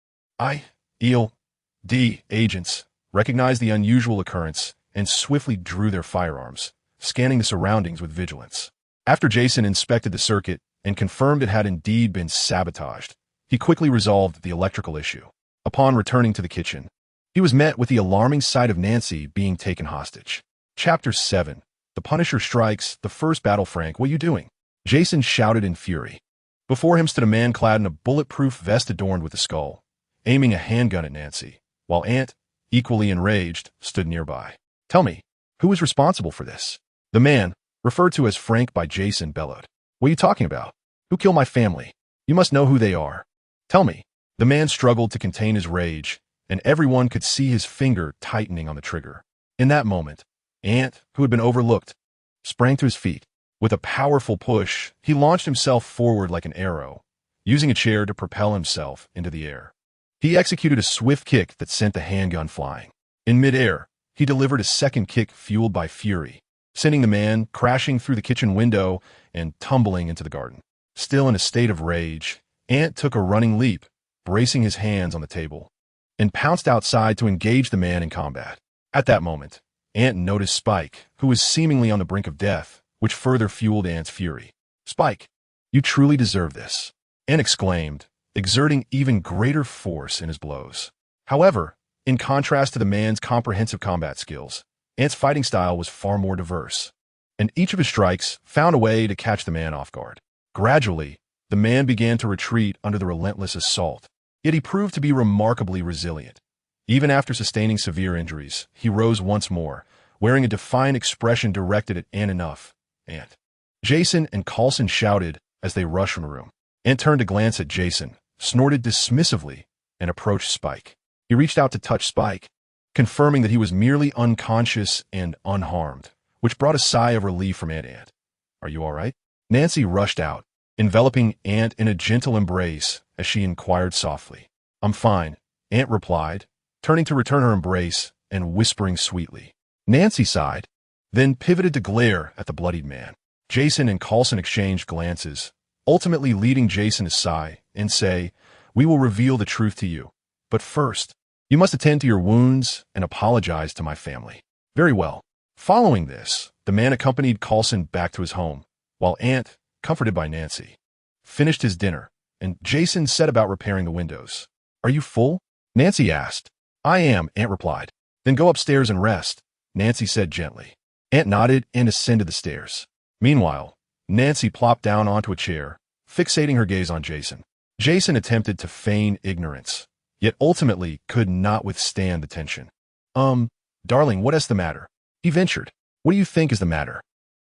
agents, recognized the unusual occurrence and swiftly drew their firearms, scanning the surroundings with vigilance. After Jason inspected the circuit and confirmed it had indeed been sabotaged, he quickly resolved the electrical issue. Upon returning to the kitchen, he was met with the alarming sight of Nancy being taken hostage. Chapter 7. The Punisher Strikes, the First Battle. "Frank, what are you doing?" Jason shouted in fury. Before him stood a man clad in a bulletproof vest adorned with a skull, aiming a handgun at Nancy, while Aunt, equally enraged, stood nearby. "Tell me, who was responsible for this?" The man, referred to as Frank by Jason, bellowed. "What are you talking about? Who killed my family? You must know who they are. Tell me." The man struggled to contain his rage, and everyone could see his finger tightening on the trigger. In that moment, Ant, who had been overlooked, sprang to his feet. With a powerful push, he launched himself forward like an arrow, using a chair to propel himself into the air. He executed a swift kick that sent the handgun flying. In midair, he delivered a second kick fueled by fury, sending the man crashing through the kitchen window and tumbling into the garden. Still in a state of rage, Ant took a running leap, bracing his hands on the table, and pounced outside to engage the man in combat. At that moment, Ant noticed Spike, who was seemingly on the brink of death, which further fueled Ant's fury. "Spike, you truly deserve this," Ant exclaimed, exerting even greater force in his blows. However, in contrast to the man's comprehensive combat skills, Ant's fighting style was far more diverse, and each of his strikes found a way to catch the man off guard. Gradually, the man began to retreat under the relentless assault, yet he proved to be remarkably resilient. Even after sustaining severe injuries, he rose once more, wearing a defiant expression directed at Ant. Jason and Coulson shouted as they rushed from the room. Ant turned to glance at Jason, snorted dismissively, and approached Spike. He reached out to touch Spike, confirming that he was merely unconscious and unharmed, which brought a sigh of relief from Ant. "Are you all right?" Nancy rushed out, enveloping Ant in a gentle embrace as she inquired softly. "I'm fine," Ant replied, turning to return her embrace and whispering sweetly. Nancy sighed, then pivoted to glare at the bloodied man. Jason and Coulson exchanged glances, ultimately leading Jason to sigh and say, "We will reveal the truth to you. But first, you must attend to your wounds and apologize to my family." "Very well." Following this, the man accompanied Coulson back to his home, while Ant, comforted by Nancy, finished his dinner, and Jason set about repairing the windows. "Are you full?" Nancy asked. "I am," Ant replied. "Then go upstairs and rest," Nancy said gently. Ant nodded and ascended the stairs. Meanwhile, Nancy plopped down onto a chair, fixating her gaze on Jason. Jason attempted to feign ignorance, yet ultimately could not withstand the tension. Darling, what is the matter?" he ventured. "What do you think is the matter?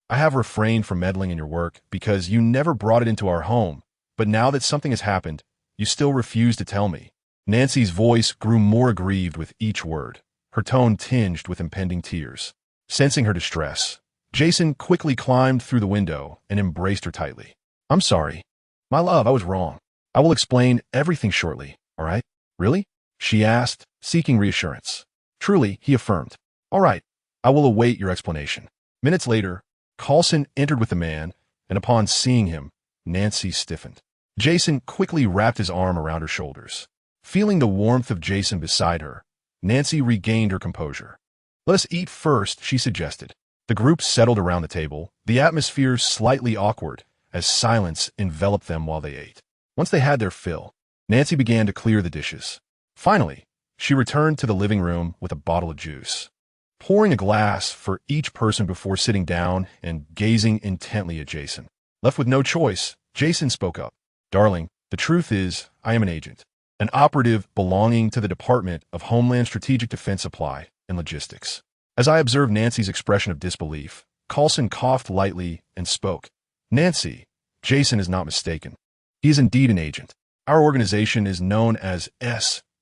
I have refrained from meddling in your work because you never brought it into our home, but now that something has happened, you still refuse to tell me." Nancy's voice grew more aggrieved with each word, her tone tinged with impending tears. Sensing her distress, Jason quickly climbed through the window and embraced her tightly. "I'm sorry. My love, I was wrong. I will explain everything shortly, all right?" "Really?" she asked, seeking reassurance. "Truly," he affirmed. "All right, I will await your explanation." Minutes later, Coulson entered with the man, and upon seeing him, Nancy stiffened. Jason quickly wrapped his arm around her shoulders. Feeling the warmth of Jason beside her, Nancy regained her composure. "Let us eat first," she suggested. The group settled around the table, the atmosphere slightly awkward, as silence enveloped them while they ate. Once they had their fill, Nancy began to clear the dishes. Finally, she returned to the living room with a bottle of juice, pouring a glass for each person before sitting down and gazing intently at Jason. Left with no choice, Jason spoke up. "Darling, the truth is, I am an agent, an operative belonging to the Department of Homeland Strategic Defense Supply and Logistics." As I observed Nancy's expression of disbelief, Coulson coughed lightly and spoke. "Nancy, Jason is not mistaken. He is indeed an agent. Our organization is known as S.H.I.E.L.D,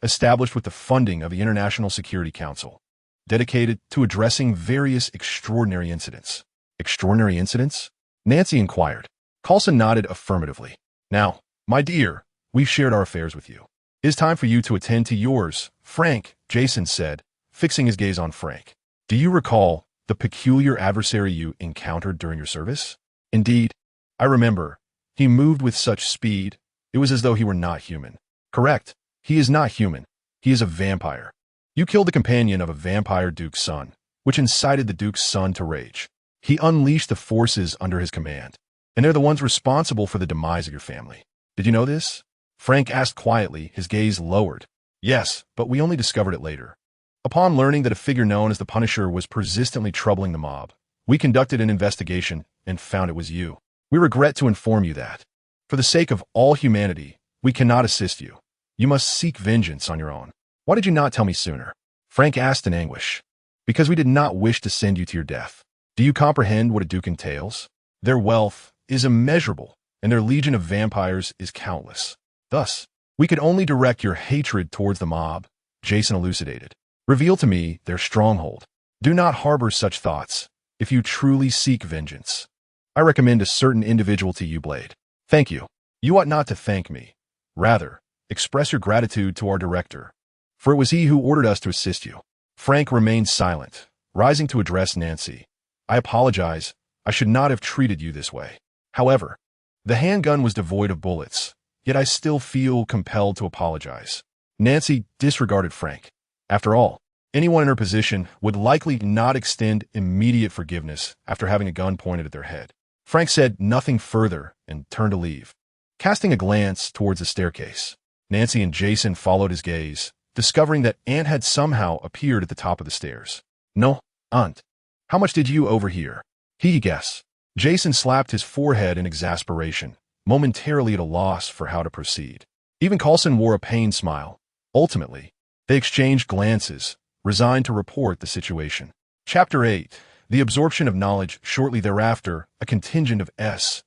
established with the funding of the International Security Council, dedicated to addressing various extraordinary incidents." "Extraordinary incidents?" Nancy inquired. Coulson nodded affirmatively. "Now, my dear, we've shared our affairs with you. It is time for you to attend to yours, Frank," Jason said, fixing his gaze on Frank. "Do you recall the peculiar adversary you encountered during your service?" "Indeed, I remember. He moved with such speed, it was as though he were not human." "Correct. He is not human. He is a vampire. You killed the companion of a vampire Duke's son, which incited the Duke's son to rage. He unleashed the forces under his command, and they're the ones responsible for the demise of your family. Did you know this?" Frank asked quietly, his gaze lowered. "Yes, but we only discovered it later. Upon learning that a figure known as the Punisher was persistently troubling the mob, we conducted an investigation and found it was you. We regret to inform you that, for the sake of all humanity, we cannot assist you. You must seek vengeance on your own." "Why did you not tell me sooner?" Frank asked in anguish. "Because we did not wish to send you to your death. Do you comprehend what a duke entails? Their wealth is immeasurable, and their legion of vampires is countless. Thus, we could only direct your hatred towards the mob," Jason elucidated. Reveal to me their stronghold. Do not harbor such thoughts if you truly seek vengeance. I recommend a certain individual to you, Blade. Thank you. You ought not to thank me. Rather, express your gratitude to our director, for it was he who ordered us to assist you. Frank remained silent, rising to address Nancy. I apologize. I should not have treated you this way. However, the handgun was devoid of bullets, yet I still feel compelled to apologize. Nancy disregarded Frank. After all, anyone in her position would likely not extend immediate forgiveness after having a gun pointed at their head. Frank said nothing further and turned to leave, casting a glance towards the staircase. Nancy and Jason followed his gaze, discovering that Ant had somehow appeared at the top of the stairs. No, Ant. How much did you overhear? He guess. Jason slapped his forehead in exasperation, momentarily at a loss for how to proceed. Even Coulson wore a pained smile. Ultimately, they exchanged glances, resigned to report the situation. Chapter 8. The absorption of knowledge. Shortly thereafter, a contingent of S.H.I.E.L.D.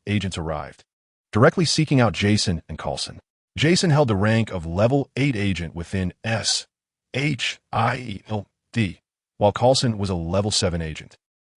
agents arrived, directly seeking out Jason and Coulson. Jason held the rank of level 8 agent within S.H.I.E.L.D., while Coulson was a level 7 agent.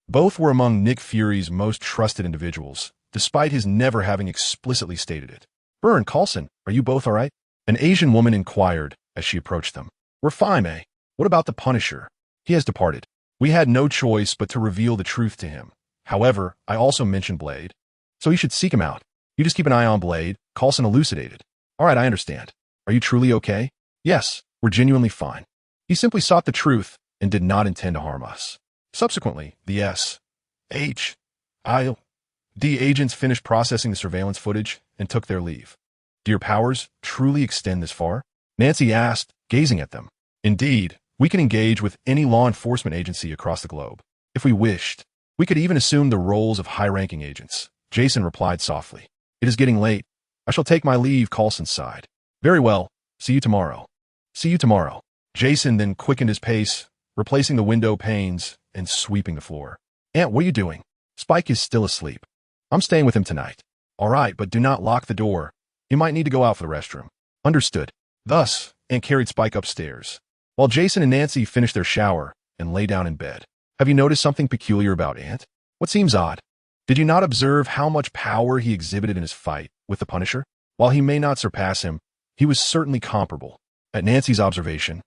Both were among Nick Fury's most trusted individuals, despite his never having explicitly stated it. Byrne, Coulson, are you both all right? An Asian woman inquired as she approached them. We're fine, eh? What about the Punisher? He has departed. We had no choice but to reveal the truth to him. However, I also mentioned Blade, so you should seek him out. You just keep an eye on Blade, Coulson elucidated. All right, I understand. Are you truly okay? Yes, we're genuinely fine. He simply sought the truth and did not intend to harm us. Subsequently, the S.H.I.E.L.D. agents finished processing the surveillance footage and took their leave. Do your powers truly extend this far? Nancy asked, gazing at them. Indeed, we can engage with any law enforcement agency across the globe. If we wished, we could even assume the roles of high-ranking agents. Jason replied softly. It is getting late. I shall take my leave, Coulson sighed. Very well. See you tomorrow. See you tomorrow. Jason then quickened his pace, replacing the window panes and sweeping the floor. Ant, what are you doing? Spike is still asleep. I'm staying with him tonight. All right, but do not lock the door. He might need to go out for the restroom. Understood. Thus, Ant carried Spike upstairs, while Jason and Nancy finished their shower and lay down in bed. Have you noticed something peculiar about Ant? What seems odd? Did you not observe how much power he exhibited in his fight with the Punisher? While he may not surpass him, he was certainly comparable. At Nancy's observation,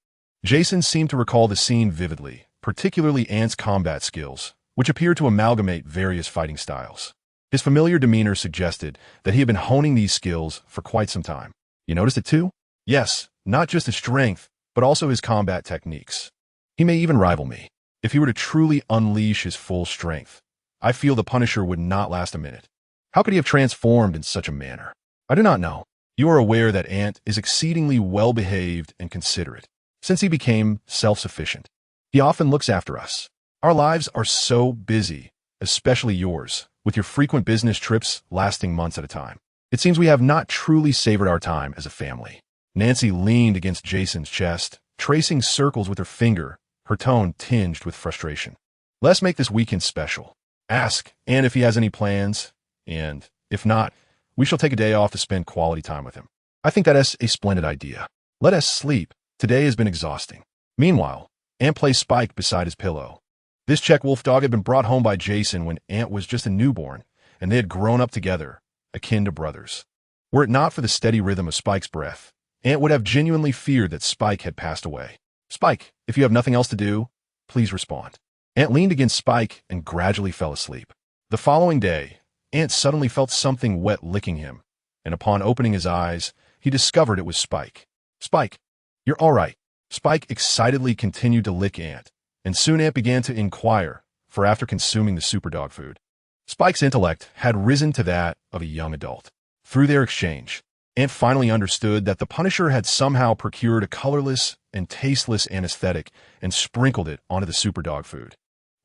Jason seemed to recall the scene vividly, particularly Ant's combat skills, which appeared to amalgamate various fighting styles. His familiar demeanor suggested that he had been honing these skills for quite some time. You noticed it too? Yes, not just his strength, but also his combat techniques. He may even rival me. If he were to truly unleash his full strength, I feel the Punisher would not last a minute. How could he have transformed in such a manner? I do not know. You are aware that Ant is exceedingly well-behaved and considerate, since he became self-sufficient. He often looks after us. Our lives are so busy, especially yours, with your frequent business trips lasting months at a time. It seems we have not truly savored our time as a family. Nancy leaned against Jason's chest, tracing circles with her finger, her tone tinged with frustration. Let's make this weekend special. Ask Ant if he has any plans, and, if not, we shall take a day off to spend quality time with him. I think that is a splendid idea. Let us sleep. Today has been exhausting. Meanwhile, Ant placed Spike beside his pillow. This Czech wolf dog had been brought home by Jason when Ant was just a newborn, and they had grown up together, akin to brothers. Were it not for the steady rhythm of Spike's breath, Ant would have genuinely feared that Spike had passed away. Spike, if you have nothing else to do, please respond. Ant leaned against Spike and gradually fell asleep. The following day, Ant suddenly felt something wet licking him, and upon opening his eyes, he discovered it was Spike. Spike, you're all right. Spike excitedly continued to lick Ant, and soon Ant began to inquire, for after consuming the superdog food, Spike's intellect had risen to that of a young adult. Through their exchange, Ant finally understood that the Punisher had somehow procured a colorless and tasteless anesthetic and sprinkled it onto the superdog food.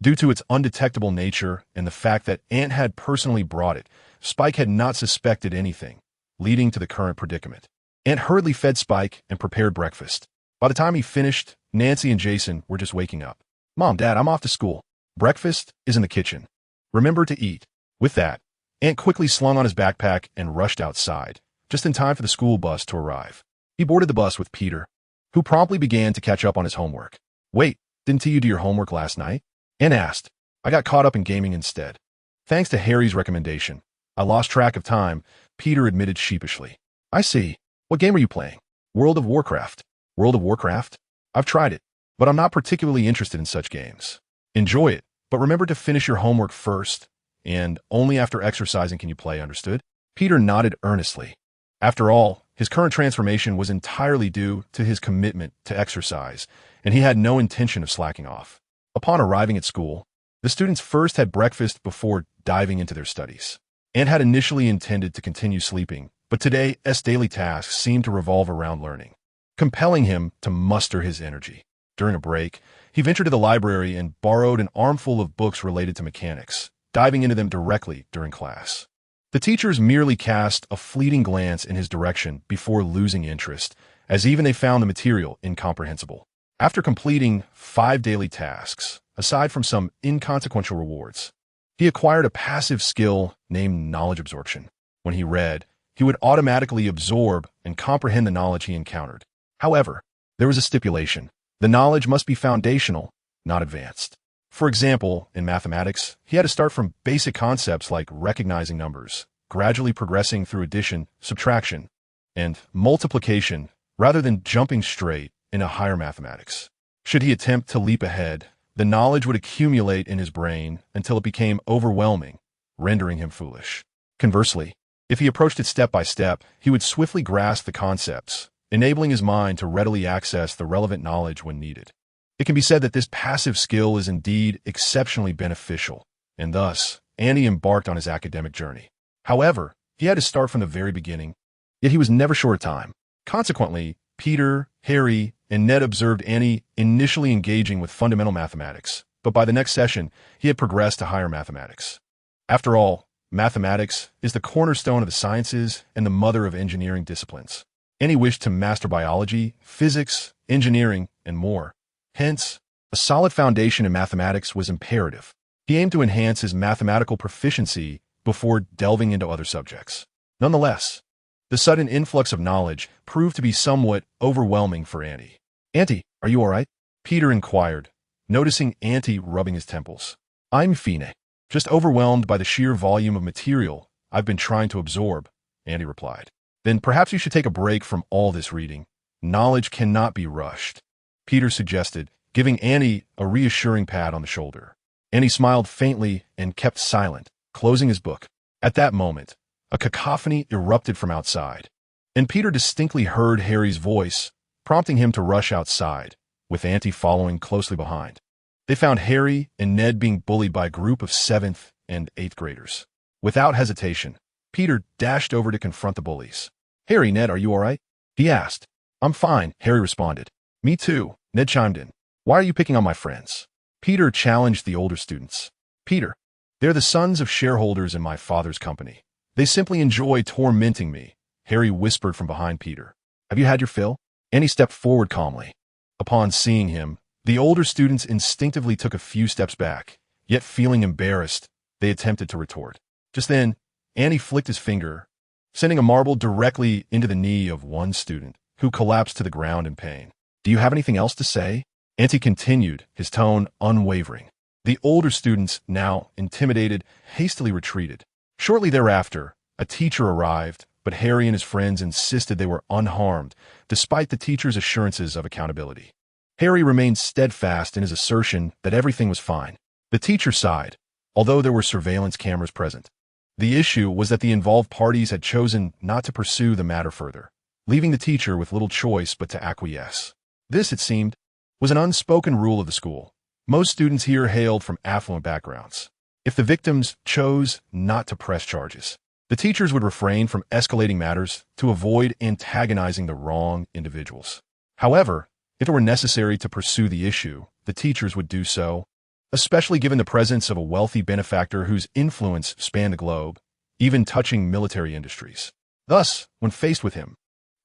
Due to its undetectable nature and the fact that Ant had personally brought it, Spike had not suspected anything, leading to the current predicament. Ant hurriedly fed Spike and prepared breakfast. By the time he finished, Nancy and Jason were just waking up. Mom, Dad, I'm off to school. Breakfast is in the kitchen. Remember to eat. With that, Ant quickly slung on his backpack and rushed outside, just in time for the school bus to arrive. He boarded the bus with Peter, who promptly began to catch up on his homework. Wait, didn't you do your homework last night? Ant asked. I got caught up in gaming instead. Thanks to Harry's recommendation. I lost track of time, Peter admitted sheepishly. I see. What game are you playing? World of Warcraft. World of Warcraft? I've tried it, but I'm not particularly interested in such games. Enjoy it, but remember to finish your homework first, and only after exercising can you play, understood? Peter nodded earnestly. After all, his current transformation was entirely due to his commitment to exercise, and he had no intention of slacking off. Upon arriving at school, the students first had breakfast before diving into their studies. Ant had initially intended to continue sleeping, but today's daily tasks seemed to revolve around learning, compelling him to muster his energy. During a break, he ventured to the library and borrowed an armful of books related to mechanics, diving into them directly during class. The teachers merely cast a fleeting glance in his direction before losing interest, as even they found the material incomprehensible. After completing 5 daily tasks, aside from some inconsequential rewards, he acquired a passive skill named knowledge absorption. When he read, he would automatically absorb and comprehend the knowledge he encountered. However, there was a stipulation. The knowledge must be foundational, not advanced. For example, in mathematics, he had to start from basic concepts like recognizing numbers, gradually progressing through addition, subtraction, and multiplication, rather than jumping straight into higher mathematics. Should he attempt to leap ahead, the knowledge would accumulate in his brain until it became overwhelming, rendering him foolish. Conversely, if he approached it step by step, he would swiftly grasp the concepts, enabling his mind to readily access the relevant knowledge when needed. It can be said that this passive skill is indeed exceptionally beneficial, and thus, Annie embarked on his academic journey. However, he had to start from the very beginning, yet he was never short of time. Consequently, Peter, Harry, and Ned observed Annie initially engaging with fundamental mathematics, but by the next session, he had progressed to higher mathematics. After all, mathematics is the cornerstone of the sciences and the mother of engineering disciplines. Annie wished to master biology, physics, engineering, and more. Hence, a solid foundation in mathematics was imperative. He aimed to enhance his mathematical proficiency before delving into other subjects. Nonetheless, the sudden influx of knowledge proved to be somewhat overwhelming for Annie. Auntie, are you all right? Peter inquired, noticing Auntie rubbing his temples. I'm fine. Just overwhelmed by the sheer volume of material I've been trying to absorb, Auntie replied. Then perhaps you should take a break from all this reading. Knowledge cannot be rushed, Peter suggested, giving Annie a reassuring pat on the shoulder. Annie smiled faintly and kept silent, closing his book. At that moment, a cacophony erupted from outside, and Peter distinctly heard Harry's voice, prompting him to rush outside, with Auntie following closely behind. They found Harry and Ned being bullied by a group of 7th and 8th graders. Without hesitation, Peter dashed over to confront the bullies. Harry, Ned, are you all right? He asked. I'm fine, Harry responded. Me too, Ned chimed in. Why are you picking on my friends? Peter challenged the older students. Peter, they're the sons of shareholders in my father's company. They simply enjoy tormenting me, Harry whispered from behind Peter. Have you had your fill? Annie stepped forward calmly. Upon seeing him, the older students instinctively took a few steps back, yet feeling embarrassed, they attempted to retort. Just then, Annie flicked his finger, sending a marble directly into the knee of one student, who collapsed to the ground in pain. Do you have anything else to say? Auntie continued, his tone unwavering. The older students, now intimidated, hastily retreated. Shortly thereafter, a teacher arrived, but Harry and his friends insisted they were unharmed, despite the teacher's assurances of accountability. Harry remained steadfast in his assertion that everything was fine. The teacher sighed, although there were surveillance cameras present. The issue was that the involved parties had chosen not to pursue the matter further, leaving the teacher with little choice but to acquiesce. This, it seemed, was an unspoken rule of the school. Most students here hailed from affluent backgrounds. If the victims chose not to press charges, the teachers would refrain from escalating matters to avoid antagonizing the wrong individuals. However, if it were necessary to pursue the issue, the teachers would do so, especially given the presence of a wealthy benefactor whose influence spanned the globe, even touching military industries. Thus, when faced with him,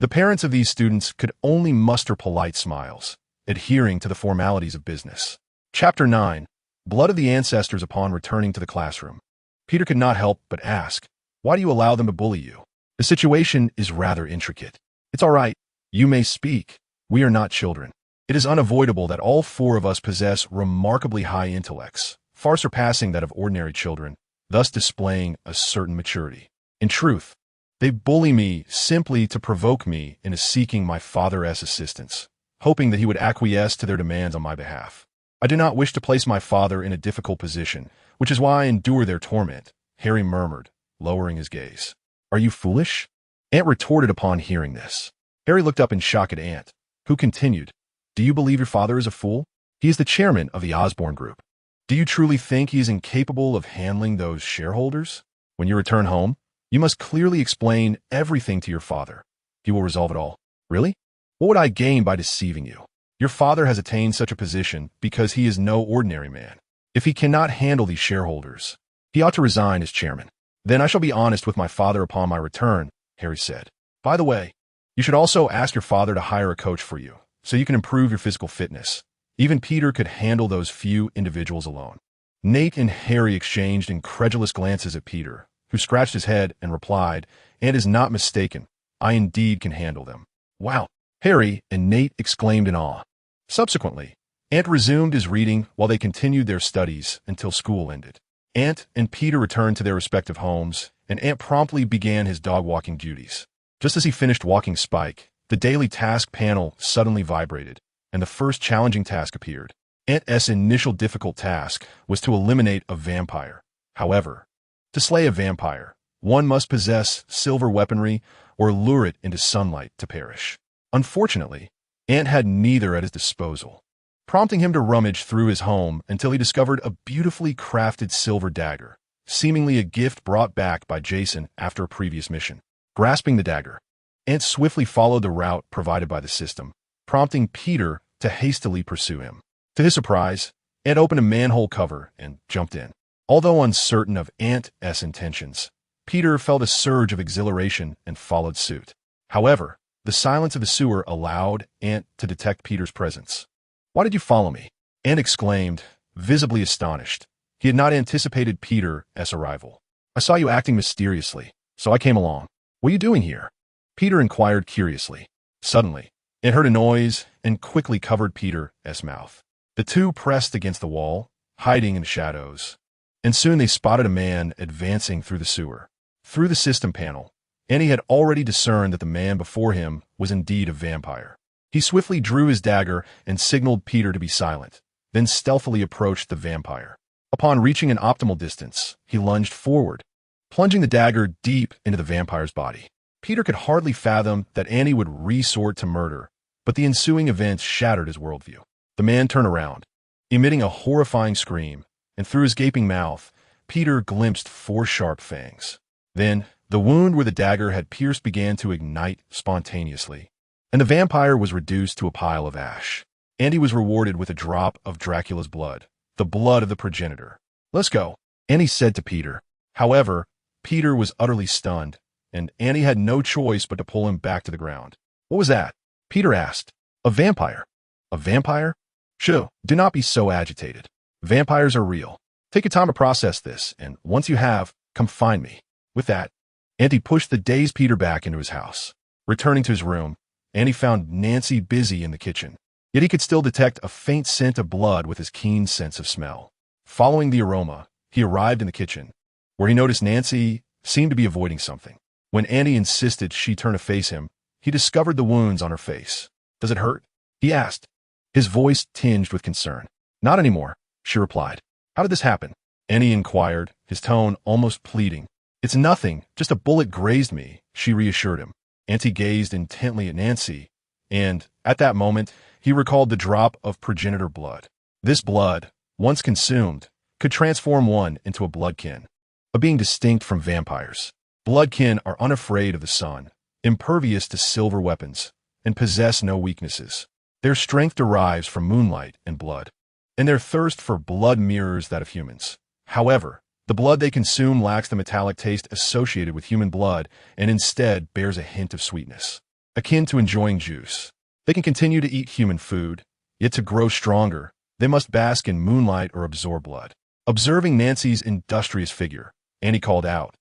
the parents of these students could only muster polite smiles, adhering to the formalities of business. Chapter 9. Blood of the Ancestors upon returning to the classroom. Peter could not help but ask, why do you allow them to bully you? The situation is rather intricate. It's all right. You may speak, We are not children. It is unavoidable that all four of us possess remarkably high intellects, far surpassing that of ordinary children, thus displaying a certain maturity. In truth, they bully me simply to provoke me into seeking my father's assistance, hoping that he would acquiesce to their demands on my behalf. I do not wish to place my father in a difficult position, which is why I endure their torment, Harry murmured, lowering his gaze. Are you foolish? Ant retorted upon hearing this. Harry looked up in shock at Ant, who continued, Do you believe your father is a fool? He is the chairman of the Osborne Group. Do you truly think he is incapable of handling those shareholders? When you return home, you must clearly explain everything to your father. He will resolve it all. Really? What would I gain by deceiving you? Your father has attained such a position because he is no ordinary man. If he cannot handle these shareholders, he ought to resign as chairman. Then I shall be honest with my father upon my return, Harry said. By the way, you should also ask your father to hire a coach for you, so you can improve your physical fitness. Even Peter could handle those few individuals alone. Nate and Harry exchanged incredulous glances at Peter, who scratched his head and replied, "Ant is not mistaken. I indeed can handle them." Wow! Harry and Nate exclaimed in awe. Subsequently, Ant resumed his reading while they continued their studies until school ended. Ant and Peter returned to their respective homes, and Ant promptly began his dog-walking duties. Just as he finished walking Spike, the daily task panel suddenly vibrated, and the first challenging task appeared. Ant's initial difficult task was to eliminate a vampire. However, to slay a vampire, one must possess silver weaponry or lure it into sunlight to perish. Unfortunately, Ant had neither at his disposal, prompting him to rummage through his home until he discovered a beautifully crafted silver dagger, seemingly a gift brought back by Jason after a previous mission. Grasping the dagger, Ant swiftly followed the route provided by the system, prompting Peter to hastily pursue him. To his surprise, Ant opened a manhole cover and jumped in. Although uncertain of Ant's intentions, Peter felt a surge of exhilaration and followed suit. However, the silence of the sewer allowed Ant to detect Peter's presence. "Why did you follow me?" Ant exclaimed, visibly astonished. He had not anticipated Peter's arrival. "I saw you acting mysteriously, so I came along." "What are you doing here?" Peter inquired curiously. Suddenly, Ant heard a noise and quickly covered Peter's mouth. The two pressed against the wall, hiding in the shadows, and soon they spotted a man advancing through the sewer. Through the system panel, Annie had already discerned that the man before him was indeed a vampire. He swiftly drew his dagger and signaled Peter to be silent, then stealthily approached the vampire. Upon reaching an optimal distance, he lunged forward, plunging the dagger deep into the vampire's body. Peter could hardly fathom that Annie would resort to murder, but the ensuing events shattered his worldview. The man turned around, emitting a horrifying scream, and through his gaping mouth, Peter glimpsed 4 sharp fangs. Then, the wound where the dagger had pierced began to ignite spontaneously, and the vampire was reduced to a pile of ash. Andy was rewarded with a drop of Dracula's blood, the blood of the progenitor. "Let's go," Annie said to Peter. However, Peter was utterly stunned, and Annie had no choice but to pull him back to the ground. "What was that?" Peter asked. "A vampire." "A vampire? Shoo, do not be so agitated. Vampires are real. Take your time to process this, and once you have, come find me." With that, Andy pushed the dazed Peter back into his house. Returning to his room, Andy found Nancy busy in the kitchen. Yet he could still detect a faint scent of blood with his keen sense of smell. Following the aroma, he arrived in the kitchen, where he noticed Nancy seemed to be avoiding something. When Andy insisted she turn to face him, he discovered the wounds on her face. "Does it hurt?" he asked, his voice tinged with concern. "Not anymore," she replied. "How did this happen?" Andy inquired, his tone almost pleading. "It's nothing, just a bullet grazed me," she reassured him. Auntie gazed intently at Nancy, and, at that moment, he recalled the drop of progenitor blood. This blood, once consumed, could transform one into a bloodkin, a being distinct from vampires. Bloodkin are unafraid of the sun, impervious to silver weapons, and possess no weaknesses. Their strength derives from moonlight and blood, and their thirst for blood mirrors that of humans. However, the blood they consume lacks the metallic taste associated with human blood and instead bears a hint of sweetness, akin to enjoying juice. They can continue to eat human food, yet to grow stronger, they must bask in moonlight or absorb blood. Observing Nancy's industrious figure, Annie called out,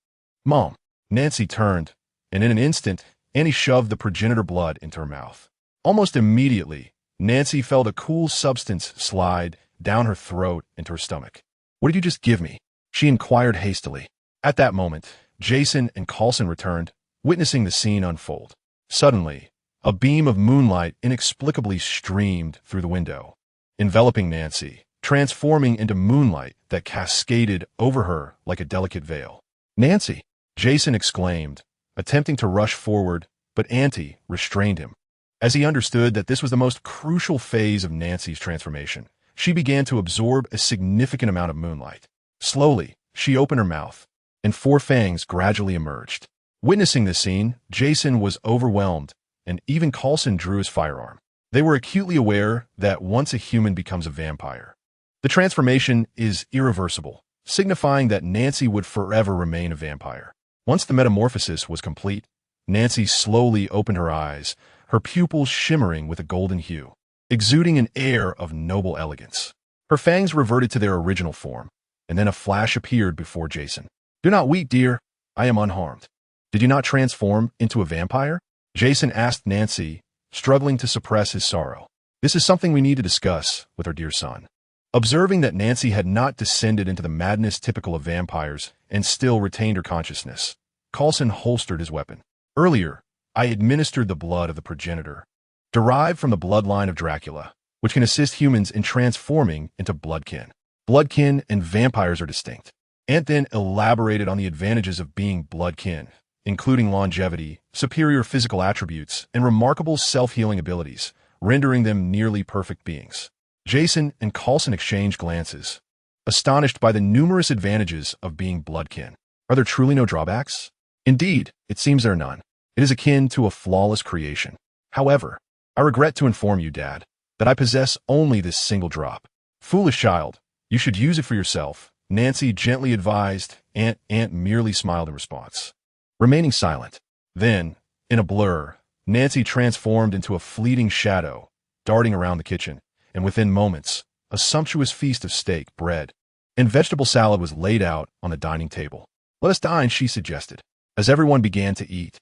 "Mom." Nancy turned, and in an instant, Annie shoved the progenitor blood into her mouth. Almost immediately, Nancy felt a cool substance slide down her throat into her stomach. "What did you just give me?" she inquired hastily. At that moment, Jason and Coulson returned, witnessing the scene unfold. Suddenly, a beam of moonlight inexplicably streamed through the window, enveloping Nancy, transforming into moonlight that cascaded over her like a delicate veil. "Nancy!" Jason exclaimed, attempting to rush forward, but Auntie restrained him. As he understood that this was the most crucial phase of Nancy's transformation, she began to absorb a significant amount of moonlight. Slowly, she opened her mouth, and 4 fangs gradually emerged. Witnessing this scene, Jason was overwhelmed, and even Coulson drew his firearm. They were acutely aware that once a human becomes a vampire, the transformation is irreversible, signifying that Nancy would forever remain a vampire. Once the metamorphosis was complete, Nancy slowly opened her eyes, her pupils shimmering with a golden hue, exuding an air of noble elegance. Her fangs reverted to their original form, and then a flash appeared before Jason. "Do not weep, dear. I am unharmed." "Did you not transform into a vampire?" Jason asked Nancy, struggling to suppress his sorrow. "This is something we need to discuss with our dear son." Observing that Nancy had not descended into the madness typical of vampires and still retained her consciousness, Coulson holstered his weapon. "Earlier, I administered the blood of the progenitor, derived from the bloodline of Dracula, which can assist humans in transforming into bloodkin. Bloodkin and vampires are distinct." Ant then elaborated on the advantages of being bloodkin, including longevity, superior physical attributes, and remarkable self-healing abilities, rendering them nearly perfect beings. Jason and Coulson exchanged glances, astonished by the numerous advantages of being bloodkin. "Are there truly no drawbacks?" "Indeed, it seems there are none. It is akin to a flawless creation. However, I regret to inform you, Dad, that I possess only this single drop." "Foolish child, you should use it for yourself," Nancy gently advised. Ant merely smiled in response, remaining silent. Then, in a blur, Nancy transformed into a fleeting shadow, darting around the kitchen, and within moments, a sumptuous feast of steak, bread, and vegetable salad was laid out on the dining table. "Let us dine," she suggested, as everyone began to eat.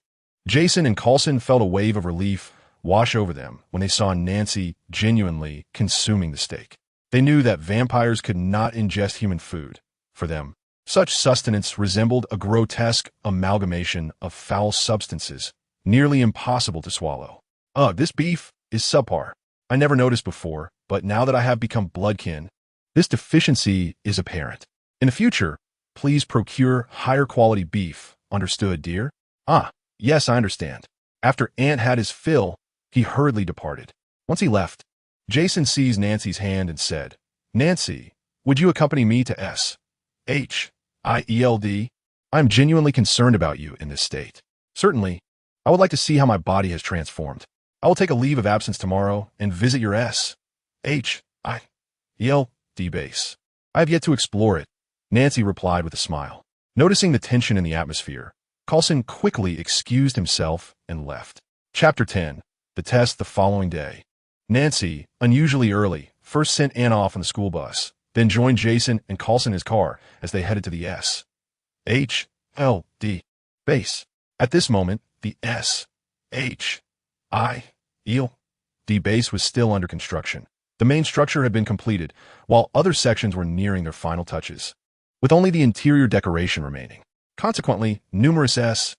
Jason and Coulson felt a wave of relief wash over them when they saw Nancy genuinely consuming the steak. They knew that vampires could not ingest human food. For them, such sustenance resembled a grotesque amalgamation of foul substances, nearly impossible to swallow. "Ugh, this beef is subpar. I never noticed before, but now that I have become bloodkin, this deficiency is apparent. In the future, please procure higher quality beef. Understood, dear?" "Ah, yes, I understand." After Ant had his fill, he hurriedly departed. Once he left, Jason seized Nancy's hand and said, "Nancy, would you accompany me to S.H.I.E.L.D? I am genuinely concerned about you in this state." "Certainly. I would like to see how my body has transformed. I will take a leave of absence tomorrow and visit your S.H.I.E.L.D base. I have yet to explore it," Nancy replied with a smile. Noticing the tension in the atmosphere, Coulson quickly excused himself and left. Chapter 10. The test the following day. Nancy, unusually early, first sent Anna off on the school bus, then joined Jason and Coulson in his car as they headed to the S.H.I.E.L.D base. At this moment, the S.H.I.E.L.D base was still under construction. The main structure had been completed, while other sections were nearing their final touches, with only the interior decoration remaining. Consequently, numerous S.H.I.E.L.D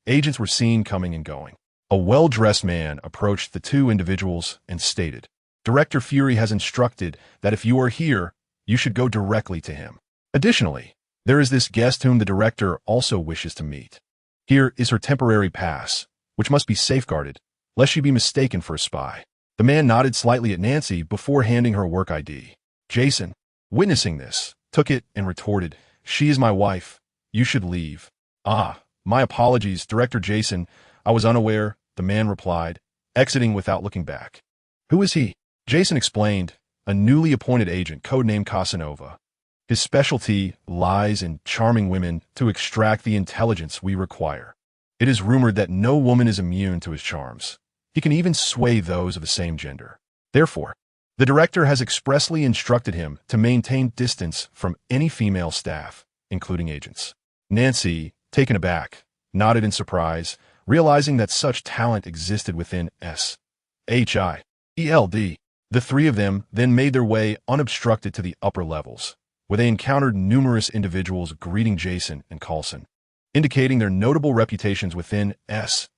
agents were seen coming and going. A well-dressed man approached the 2 individuals and stated, "Director Fury has instructed that if you are here, you should go directly to him. Additionally, there is this guest whom the director also wishes to meet. Here is her temporary pass, which must be safeguarded, lest she be mistaken for a spy." The man nodded slightly at Nancy before handing her work ID. Jason, witnessing this, took it and retorted, "She is my wife. You should leave." "Ah, my apologies, Director Jason. I was unaware," the man replied, exiting without looking back. "Who is he?" Jason explained, "A newly appointed agent, codenamed Casanova. His specialty lies in charming women to extract the intelligence we require. It is rumored that no woman is immune to his charms. He can even sway those of the same gender. Therefore, the director has expressly instructed him to maintain distance from any female staff, including agents." Nancy, taken aback, nodded in surprise, realizing that such talent existed within S.H.I.E.L.D. The three of them then made their way unobstructed to the upper levels, where they encountered numerous individuals greeting Jason and Coulson, indicating their notable reputations within S.H.I.E.L.D.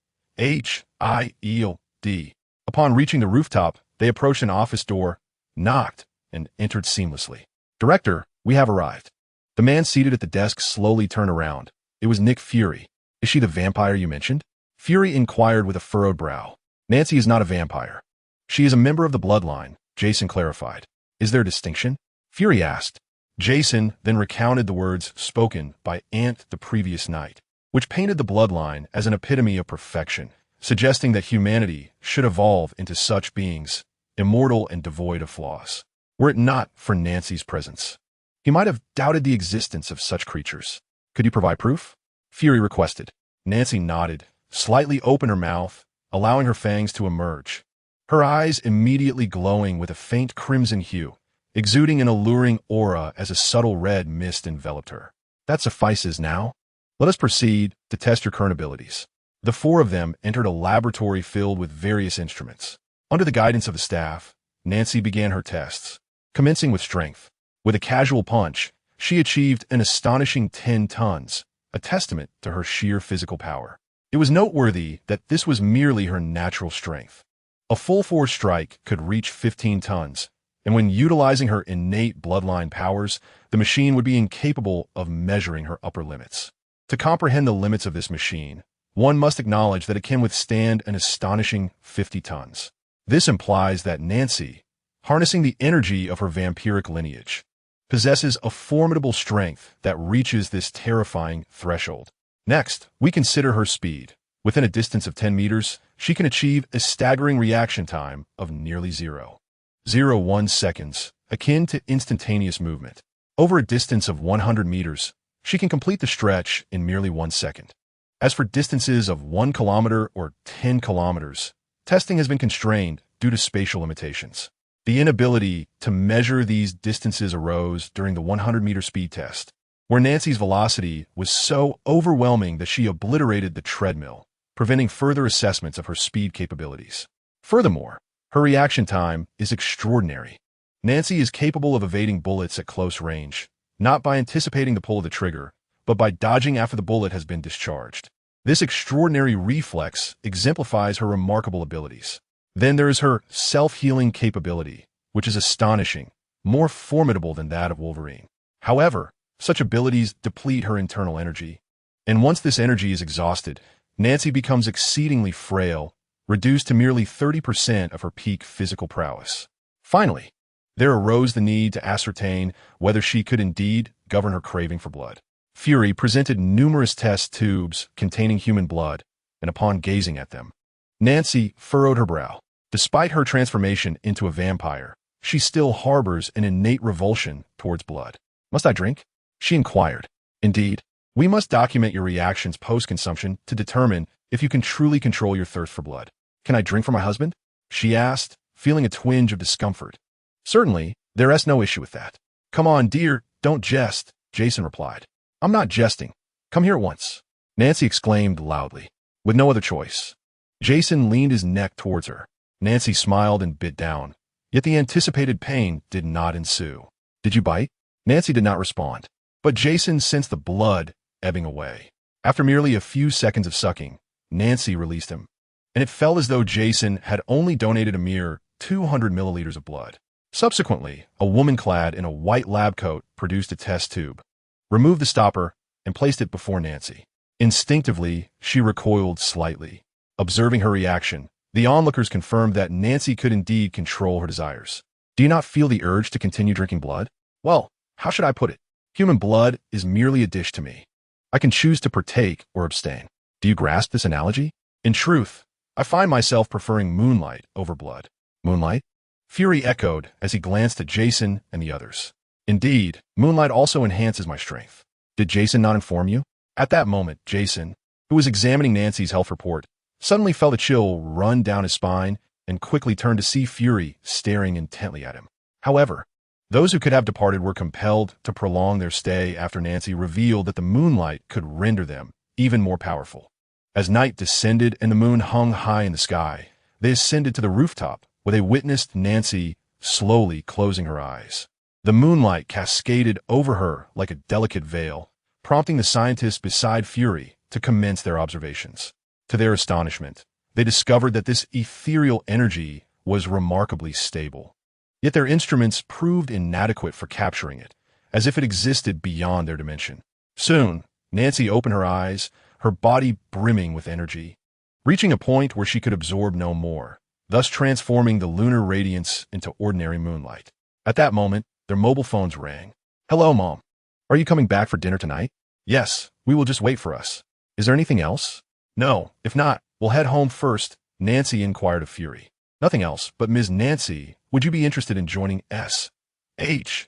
Upon reaching the rooftop, they approached an office door, knocked, and entered seamlessly. "Director, we have arrived." The man seated at the desk slowly turned around. It was Nick Fury. "Is she the vampire you mentioned?" Fury inquired with a furrowed brow. "Nancy is not a vampire. She is a member of the bloodline," Jason clarified. "Is there a distinction?" Fury asked. Jason then recounted the words spoken by Ant the previous night, which painted the bloodline as an epitome of perfection, suggesting that humanity should evolve into such beings, immortal and devoid of flaws. Were it not for Nancy's presence, he might have doubted the existence of such creatures. "Could you provide proof?" Fury requested. Nancy nodded, slightly opened her mouth, allowing her fangs to emerge, her eyes immediately glowing with a faint crimson hue, exuding an alluring aura as a subtle red mist enveloped her. "That suffices now. Let us proceed to test your current abilities." The four of them entered a laboratory filled with various instruments. Under the guidance of the staff, Nancy began her tests, commencing with strength. With a casual punch, she achieved an astonishing 10 tons, a testament to her sheer physical power. It was noteworthy that this was merely her natural strength. A full-force strike could reach 15 tons, and when utilizing her innate bloodline powers, the machine would be incapable of measuring her upper limits. To comprehend the limits of this machine, one must acknowledge that it can withstand an astonishing 50 tons. This implies that Nancy, harnessing the energy of her vampiric lineage, possesses a formidable strength that reaches this terrifying threshold. Next, we consider her speed. Within a distance of 10 meters, she can achieve a staggering reaction time of nearly 0.01 seconds, akin to instantaneous movement. Over a distance of 100 meters, she can complete the stretch in merely 1 second. As for distances of 1 kilometer or 10 kilometers, testing has been constrained due to spatial limitations. The inability to measure these distances arose during the 100-meter speed test, where Nancy's velocity was so overwhelming that she obliterated the treadmill, preventing further assessments of her speed capabilities. Furthermore, her reaction time is extraordinary. Nancy is capable of evading bullets at close range, not by anticipating the pull of the trigger, but by dodging after the bullet has been discharged. This extraordinary reflex exemplifies her remarkable abilities. Then there is her self-healing capability, which is astonishing, more formidable than that of Wolverine. However, such abilities deplete her internal energy, and once this energy is exhausted, Nancy becomes exceedingly frail, reduced to merely 30% of her peak physical prowess. Finally, there arose the need to ascertain whether she could indeed govern her craving for blood. Fury presented numerous test tubes containing human blood, and upon gazing at them, Nancy furrowed her brow. Despite her transformation into a vampire, she still harbors an innate revulsion towards blood. "Must I drink?" she inquired. "Indeed. We must document your reactions post-consumption to determine if you can truly control your thirst for blood." "Can I drink for my husband?" she asked, feeling a twinge of discomfort. "Certainly, there is no issue with that." "Come on, dear, don't jest," Jason replied. "I'm not jesting. Come here at once," Nancy exclaimed loudly. With no other choice, Jason leaned his neck towards her. Nancy smiled and bit down, yet the anticipated pain did not ensue. "Did you bite?" Nancy did not respond, but Jason sensed the blood ebbing away. After merely a few seconds of sucking, Nancy released him, and it felt as though Jason had only donated a mere 200 milliliters of blood. Subsequently, a woman clad in a white lab coat produced a test tube, removed the stopper, and placed it before Nancy. Instinctively, she recoiled slightly. Observing her reaction, the onlookers confirmed that Nancy could indeed control her desires. "Do you not feel the urge to continue drinking blood?" "Well, how should I put it? Human blood is merely a dish to me. I can choose to partake or abstain. Do you grasp this analogy? In truth, I find myself preferring moonlight over blood." "Moonlight?" Fury echoed as he glanced at Jason and the others. "Indeed, moonlight also enhances my strength. Did Jason not inform you?" At that moment, Jason, who was examining Nancy's health report, suddenly felt a chill run down his spine and quickly turned to see Fury staring intently at him. However, those who could have departed were compelled to prolong their stay after Nancy revealed that the moonlight could render them even more powerful. As night descended and the moon hung high in the sky, they ascended to the rooftop, where they witnessed Nancy slowly closing her eyes. The moonlight cascaded over her like a delicate veil, prompting the scientists beside Fury to commence their observations. To their astonishment, they discovered that this ethereal energy was remarkably stable. Yet their instruments proved inadequate for capturing it, as if it existed beyond their dimension. Soon, Nancy opened her eyes, her body brimming with energy, reaching a point where she could absorb no more, thus transforming the lunar radiance into ordinary moonlight. At that moment, their mobile phones rang. "Hello, Mom. Are you coming back for dinner tonight?" "Yes, we will just wait for us. Is there anything else?" "No, if not, we'll head home first," Nancy inquired of Fury. "Nothing else, but Ms. Nancy, would you be interested in joining S.H.I.E.L.D?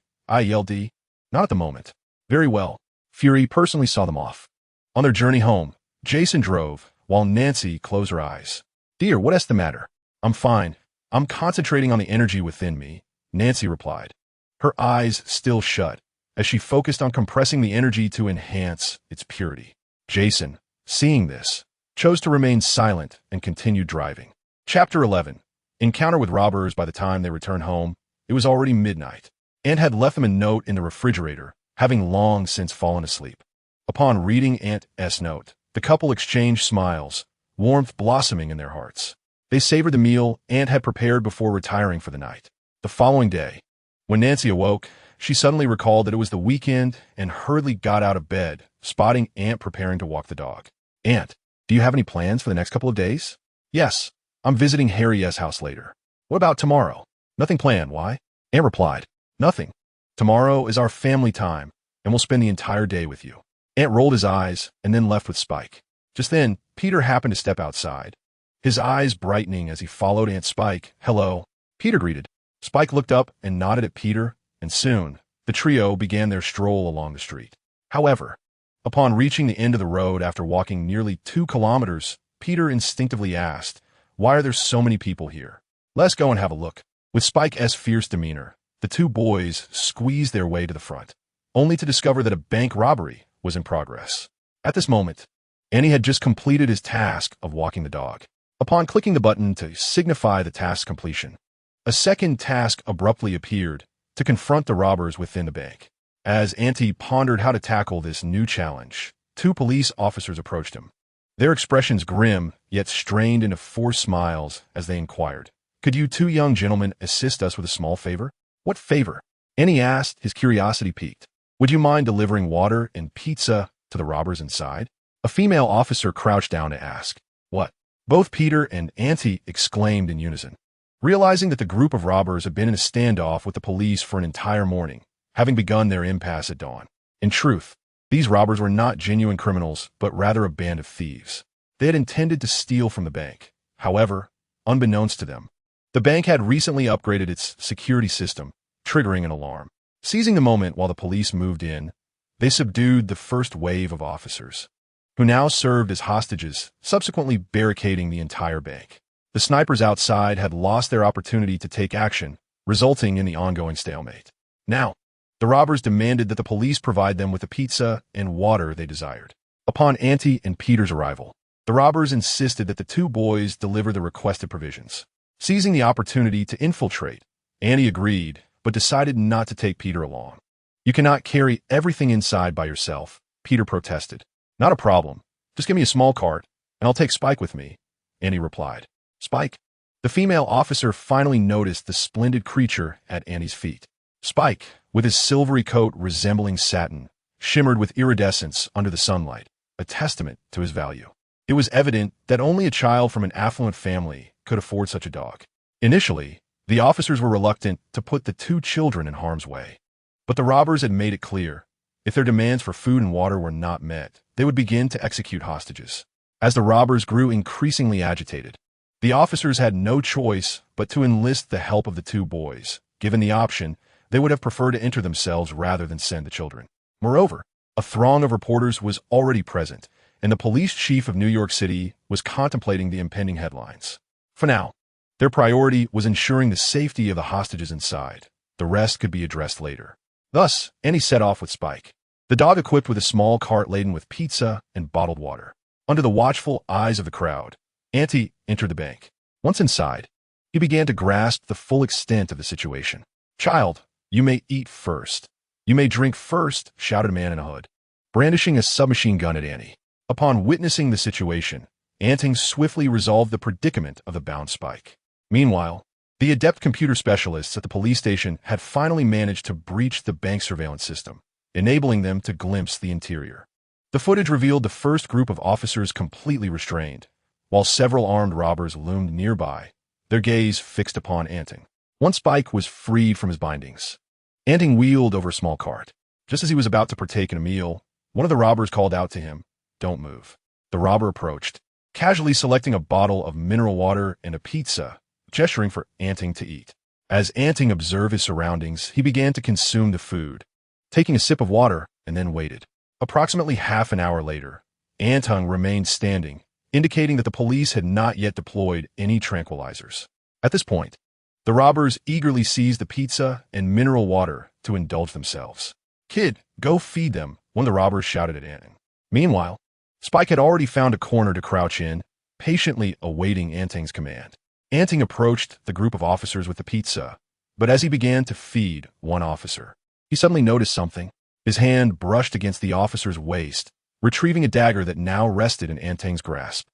"Not at the moment." "Very well." Fury personally saw them off. On their journey home, Jason drove, while Nancy closed her eyes. "Dear, what's the matter?" "I'm fine. I'm concentrating on the energy within me," Nancy replied. Her eyes still shut, as she focused on compressing the energy to enhance its purity. Jason, seeing this, chose to remain silent and continued driving. Chapter 11. Encounter with robbers. By the time they returned home, it was already midnight. Ant had left them a note in the refrigerator, having long since fallen asleep. Upon reading Ant's note, the couple exchanged smiles, warmth blossoming in their hearts. They savored the meal Ant had prepared before retiring for the night. The following day, when Nancy awoke, she suddenly recalled that it was the weekend and hurriedly got out of bed, spotting Ant preparing to walk the dog. "Ant, do you have any plans for the next couple of days?" "Yes, I'm visiting Harry's house later." "What about tomorrow?" "Nothing planned. Why?" Ant replied, "Nothing. Tomorrow is our family time, and we'll spend the entire day with you." Ant rolled his eyes and then left with Spike. Just then, Peter happened to step outside, his eyes brightening as he followed Aunt Spike. "Hello," Peter greeted. Spike looked up and nodded at Peter, and soon, the trio began their stroll along the street. However, upon reaching the end of the road after walking nearly 2 kilometers, Peter instinctively asked, "Why are there so many people here?" "Let's go and have a look." With Spike's fierce demeanor, the two boys squeezed their way to the front, only to discover that a bank robbery was in progress. At this moment, Anyue had just completed his task of walking the dog. Upon clicking the button to signify the task's completion, a second task abruptly appeared to confront the robbers within the bank. As Auntie pondered how to tackle this new challenge, 2 police officers approached him, their expressions grim yet strained into forced smiles as they inquired, "Could you 2 young gentlemen assist us with a small favor?" "What favor?" Anyue asked, his curiosity piqued. "Would you mind delivering water and pizza to the robbers inside?" A female officer crouched down to ask. "What?" Both Peter and Auntie exclaimed in unison, realizing that the group of robbers had been in a standoff with the police for an entire morning, having begun their impasse at dawn. In truth, these robbers were not genuine criminals, but rather a band of thieves. They had intended to steal from the bank. However, unbeknownst to them, the bank had recently upgraded its security system, triggering an alarm. Seizing the moment while the police moved in, they subdued the first wave of officers, who now served as hostages, subsequently barricading the entire bank. The snipers outside had lost their opportunity to take action, resulting in the ongoing stalemate. Now, the robbers demanded that the police provide them with the pizza and water they desired. Upon Auntie and Peter's arrival, the robbers insisted that the 2 boys deliver the requested provisions. Seizing the opportunity to infiltrate, Auntie agreed, but decided not to take Peter along. "You cannot carry everything inside by yourself," Peter protested. "Not a problem. Just give me a small cart, and I'll take Spike with me," Auntie replied. "Spike?" The female officer finally noticed the splendid creature at Antie's feet. Spike, with his silvery coat resembling satin, shimmered with iridescence under the sunlight, a testament to his value. It was evident that only a child from an affluent family could afford such a dog. Initially, the officers were reluctant to put the 2 children in harm's way, but the robbers had made it clear, if their demands for food and water were not met, they would begin to execute hostages. As the robbers grew increasingly agitated, the officers had no choice but to enlist the help of the 2 boys. Given the option, they would have preferred to enter themselves rather than send the children. Moreover, a throng of reporters was already present, and the police chief of New York City was contemplating the impending headlines. For now, their priority was ensuring the safety of the hostages inside. The rest could be addressed later. Thus, Annie set off with Spike, the dog equipped with a small cart laden with pizza and bottled water. Under the watchful eyes of the crowd, Auntie entered the bank. Once inside, he began to grasp the full extent of the situation. "Child, you may eat first. You may drink first," shouted a man in a hood, brandishing a submachine gun at Annie. Upon witnessing the situation, Auntie swiftly resolved the predicament of the bound Spike. Meanwhile, the adept computer specialists at the police station had finally managed to breach the bank surveillance system, enabling them to glimpse the interior. The footage revealed the first group of officers completely restrained, while several armed robbers loomed nearby, their gaze fixed upon Auntie. Once Spike was freed from his bindings, Auntie wheeled over a small cart. Just as he was about to partake in a meal, one of the robbers called out to him, "Don't move." The robber approached, casually selecting a bottle of mineral water and a pizza, gesturing for Auntie to eat. As Auntie observed his surroundings, he began to consume the food, taking a sip of water, and then waited. Approximately half an hour later, Auntie remained standing, indicating that the police had not yet deployed any tranquilizers. At this point, the robbers eagerly seized the pizza and mineral water to indulge themselves. "Kid, go feed them," one of the robbers shouted at Auntie. Meanwhile, Spike had already found a corner to crouch in, patiently awaiting Auntie's command. Auntie approached the group of officers with the pizza, but as he began to feed one officer, he suddenly noticed something. His hand brushed against the officer's waist, retrieving a dagger that now rested in Auntie's grasp.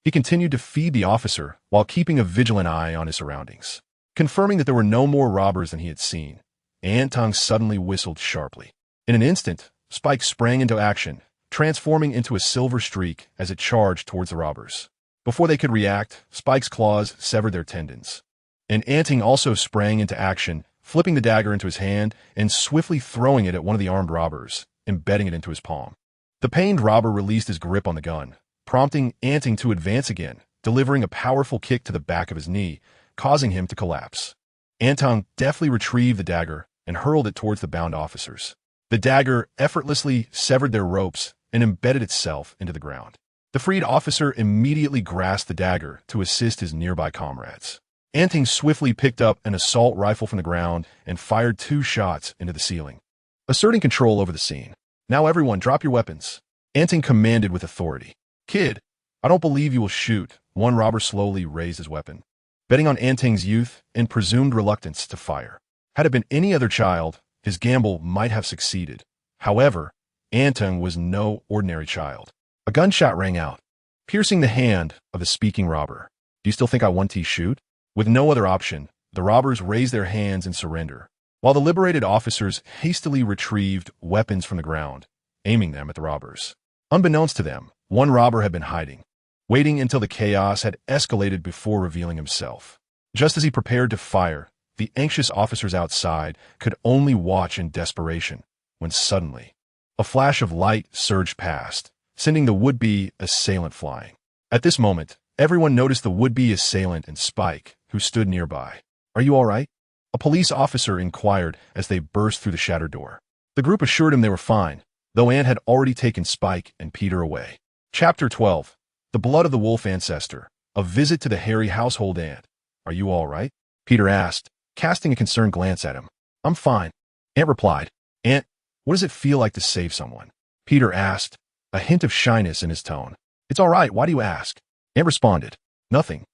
He continued to feed the officer while keeping a vigilant eye on his surroundings. Confirming that there were no more robbers than he had seen, Auntie suddenly whistled sharply. In an instant, Spike sprang into action, transforming into a silver streak as it charged towards the robbers. Before they could react, Spike's claws severed their tendons. And Auntie also sprang into action, flipping the dagger into his hand and swiftly throwing it at one of the armed robbers, embedding it into his palm. The pained robber released his grip on the gun, prompting Auntie to advance again, delivering a powerful kick to the back of his knee, causing him to collapse. Auntie deftly retrieved the dagger and hurled it towards the bound officers. The dagger effortlessly severed their ropes and embedded itself into the ground. The freed officer immediately grasped the dagger to assist his nearby comrades. Auntie swiftly picked up an assault rifle from the ground and fired 2 shots into the ceiling, asserting control over the scene. "Now everyone, drop your weapons," Auntie commanded with authority. "Kid, I don't believe you will shoot." One robber slowly raised his weapon, betting on Auntie's youth and presumed reluctance to fire. Had it been any other child, his gamble might have succeeded. However, Auntie was no ordinary child. A gunshot rang out, piercing the hand of the speaking robber. "Do you still think I want to shoot?" With no other option, the robbers raised their hands in surrender, while the liberated officers hastily retrieved weapons from the ground, aiming them at the robbers. Unbeknownst to them, one robber had been hiding, waiting until the chaos had escalated before revealing himself. Just as he prepared to fire, the anxious officers outside could only watch in desperation, when suddenly, a flash of light surged past, sending the would-be assailant flying. At this moment, everyone noticed the would-be assailant and Spike, who stood nearby. "Are you all right?" a police officer inquired as they burst through the shattered door. The group assured him they were fine, though Ant had already taken Spike and Peter away. Chapter 12. The Blood of the Wolf Ancestor. A visit to the hairy household ant. "Are you all right?" Peter asked, casting a concerned glance at him. "I'm fine," Ant replied. "Ant, what does it feel like to save someone?" Peter asked, a hint of shyness in his tone. "It's all right, why do you ask?" Ant responded, "Nothing."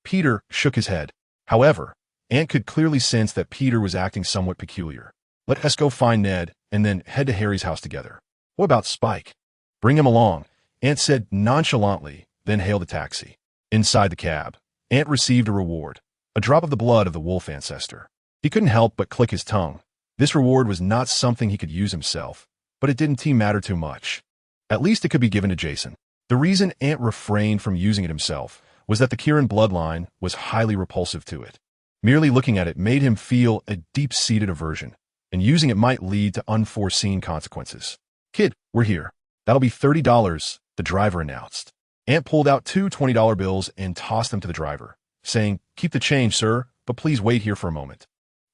Peter shook his head. However, Ant could clearly sense that Peter was acting somewhat peculiar. "Let us go find Ned, and then head to Harry's house together." "What about Spike?" "Bring him along," Ant said nonchalantly, then hailed a taxi. Inside the cab, Ant received a reward, a drop of the blood of the wolf ancestor. He couldn't help but click his tongue. This reward was not something he could use himself, but it didn't matter too much. At least it could be given to Jason. The reason Ant refrained from using it himself was that the Kieran bloodline was highly repulsive to it. Merely looking at it made him feel a deep-seated aversion, and using it might lead to unforeseen consequences. "Kid, we're here. That'll be $30, the driver announced. Ant pulled out 2 $20 bills and tossed them to the driver, saying, "Keep the change, sir, but please wait here for a moment.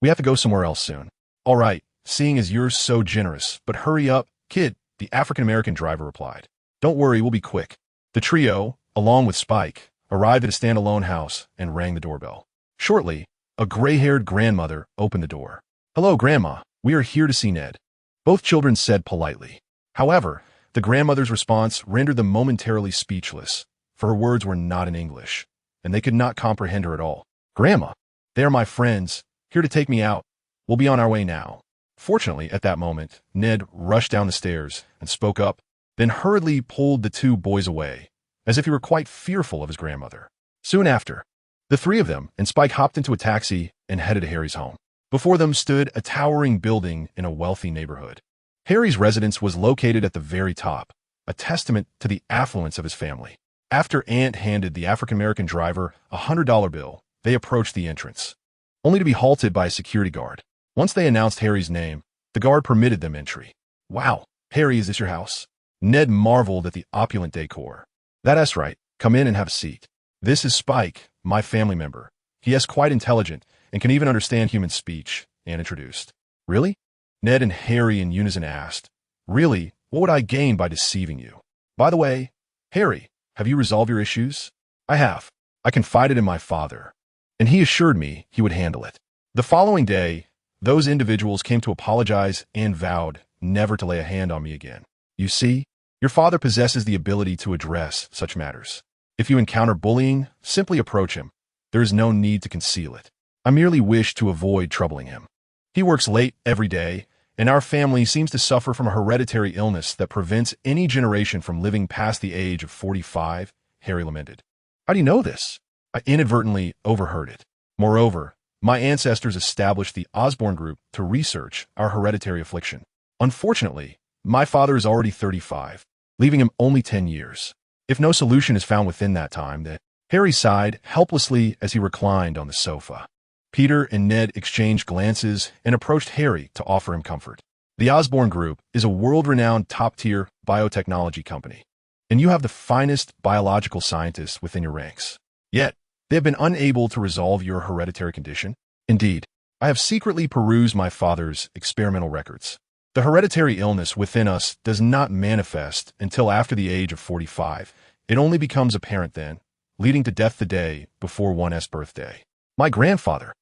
We have to go somewhere else soon." "All right, seeing as you're so generous, but hurry up, kid," the African-American driver replied. "Don't worry, we'll be quick." The trio, along with Spike, arrived at a standalone house and rang the doorbell. Shortly, a gray-haired grandmother opened the door. "Hello, Grandma. We are here to see Ned," both children said politely. However, The grandmother's response rendered them momentarily speechless, for her words were not in English, and they could not comprehend her at all. "Grandma, they are my friends, here to take me out. We'll be on our way now." Fortunately, at that moment, Ned rushed down the stairs and spoke up, then hurriedly pulled the two boys away, as if he were quite fearful of his grandmother. Soon after, the three of them and Spike hopped into a taxi and headed to Harry's home. Before them stood a towering building in a wealthy neighborhood. Harry's residence was located at the very top, a testament to the affluence of his family. After Ant handed the African-American driver a $100 bill, they approached the entrance, only to be halted by a security guard. Once they announced Harry's name, the guard permitted them entry. "Wow, Harry, is this your house?" Ned marveled at the opulent decor. "That's right. Come in and have a seat. This is Spike, my family member. He is quite intelligent and can even understand human speech," Ant introduced. "Really?" Ned and Harry in unison asked. "Really? What would I gain by deceiving you? By the way, Harry, have you resolved your issues?" "I have. I confided in my father, and he assured me he would handle it." The following day, those individuals came to apologize and vowed never to lay a hand on me again. "You see, your father possesses the ability to address such matters. If you encounter bullying, simply approach him. There is no need to conceal it. I merely wish to avoid troubling him. He works late every day, and our family seems to suffer from a hereditary illness that prevents any generation from living past the age of 45, Harry lamented. "How do you know this?" "I inadvertently overheard it. Moreover, my ancestors established the Osborne Group to research our hereditary affliction. Unfortunately, my father is already 35, leaving him only 10 years. If no solution is found within that time, then—" Harry sighed helplessly as he reclined on the sofa. Peter and Ned exchanged glances and approached Harry to offer him comfort. "The Osborne Group is a world-renowned top-tier biotechnology company, and you have the finest biological scientists within your ranks. Yet, they have been unable to resolve your hereditary condition. Indeed, I have secretly perused my father's experimental records. The hereditary illness within us does not manifest until after the age of 45. It only becomes apparent then, leading to death the day before one's birthday. My grandfather,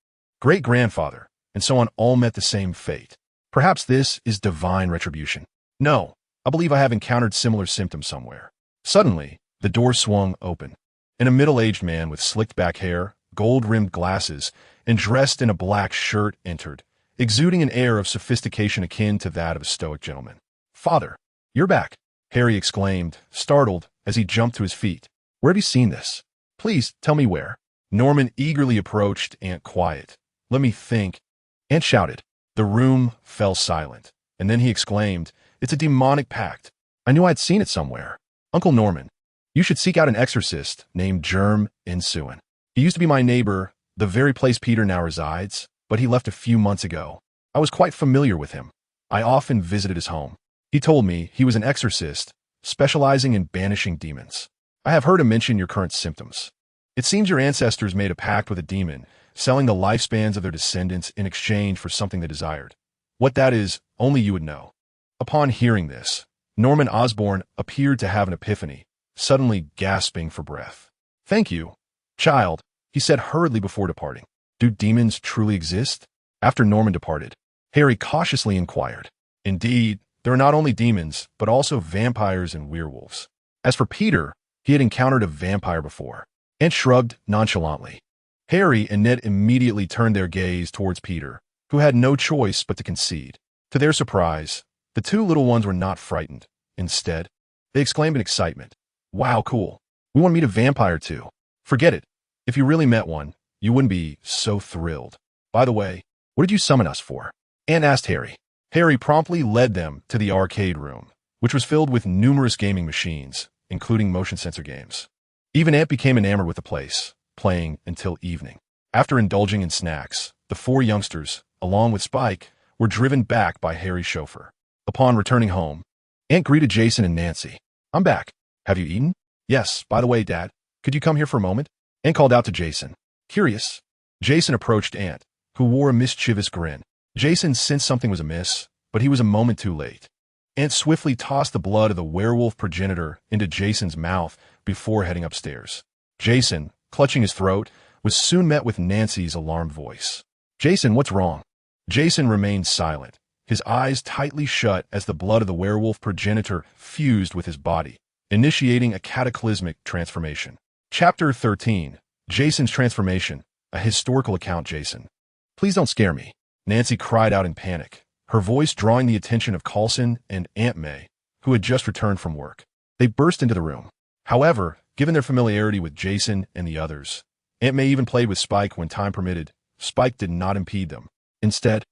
great-grandfather, and so on all met the same fate. Perhaps this is divine retribution. No, I believe I have encountered similar symptoms somewhere." Suddenly, the door swung open, and a middle-aged man with slicked-back hair, gold-rimmed glasses, and dressed in a black shirt entered, exuding an air of sophistication akin to that of a stoic gentleman. "Father, you're back," Harry exclaimed, startled as he jumped to his feet. "Where have you seen this? Please tell me where." Norman eagerly approached Ant quiet. "Let me think." Ant shouted. The room fell silent, and then he exclaimed, "It's a demonic pact. I knew I'd seen it somewhere. Uncle Norman, you should seek out an exorcist named Germ Insuin. He used to be my neighbor, the very place Peter now resides, but he left a few months ago. I was quite familiar with him. I often visited his home. He told me he was an exorcist, specializing in banishing demons. I have heard him mention your current symptoms. It seems your ancestors made a pact with a demon, selling the lifespans of their descendants in exchange for something they desired. What that is, only you would know." Upon hearing this, Norman Osborn appeared to have an epiphany, suddenly gasping for breath. "Thank you, child," he said hurriedly before departing. "Do demons truly exist?" After Norman departed, Harry cautiously inquired. "Indeed, there are not only demons, but also vampires and werewolves." As for Peter, he had encountered a vampire before, and shrugged nonchalantly. Harry and Ned immediately turned their gaze towards Peter, who had no choice but to concede. To their surprise, the two little ones were not frightened. Instead, they exclaimed in excitement, "Wow, cool. We want to meet a vampire too." "Forget it. If you really met one, you wouldn't be so thrilled. By the way, what did you summon us for?" Ant asked Harry. Harry promptly led them to the arcade room, which was filled with numerous gaming machines, including motion sensor games. Even Ant became enamored with the place, playing until evening. After indulging in snacks, the four youngsters, along with Spike, were driven back by Harry's chauffeur. Upon returning home, Ant greeted Jason and Nancy. "I'm back. Have you eaten?" "Yes, by the way, Dad, could you come here for a moment?" Ant called out to Jason. Curious, Jason approached Ant, who wore a mischievous grin. Jason sensed something was amiss, but he was a moment too late. Ant swiftly tossed the blood of the werewolf progenitor into Jason's mouth before heading upstairs. Jason, clutching his throat, was soon met with Nancy's alarmed voice. "Jason, what's wrong?" Jason remained silent, his eyes tightly shut as the blood of the werewolf progenitor fused with his body, initiating a cataclysmic transformation. Chapter 13. Jason's Transformation, a historical account. Jason. Please don't scare me, Nancy cried out in panic, her voice drawing the attention of Coulson and Aunt May, who had just returned from work. They burst into the room. However, given their familiarity with Jason and the others, Aunt May even played with Spike when time permitted. Spike did not impede them. Instead,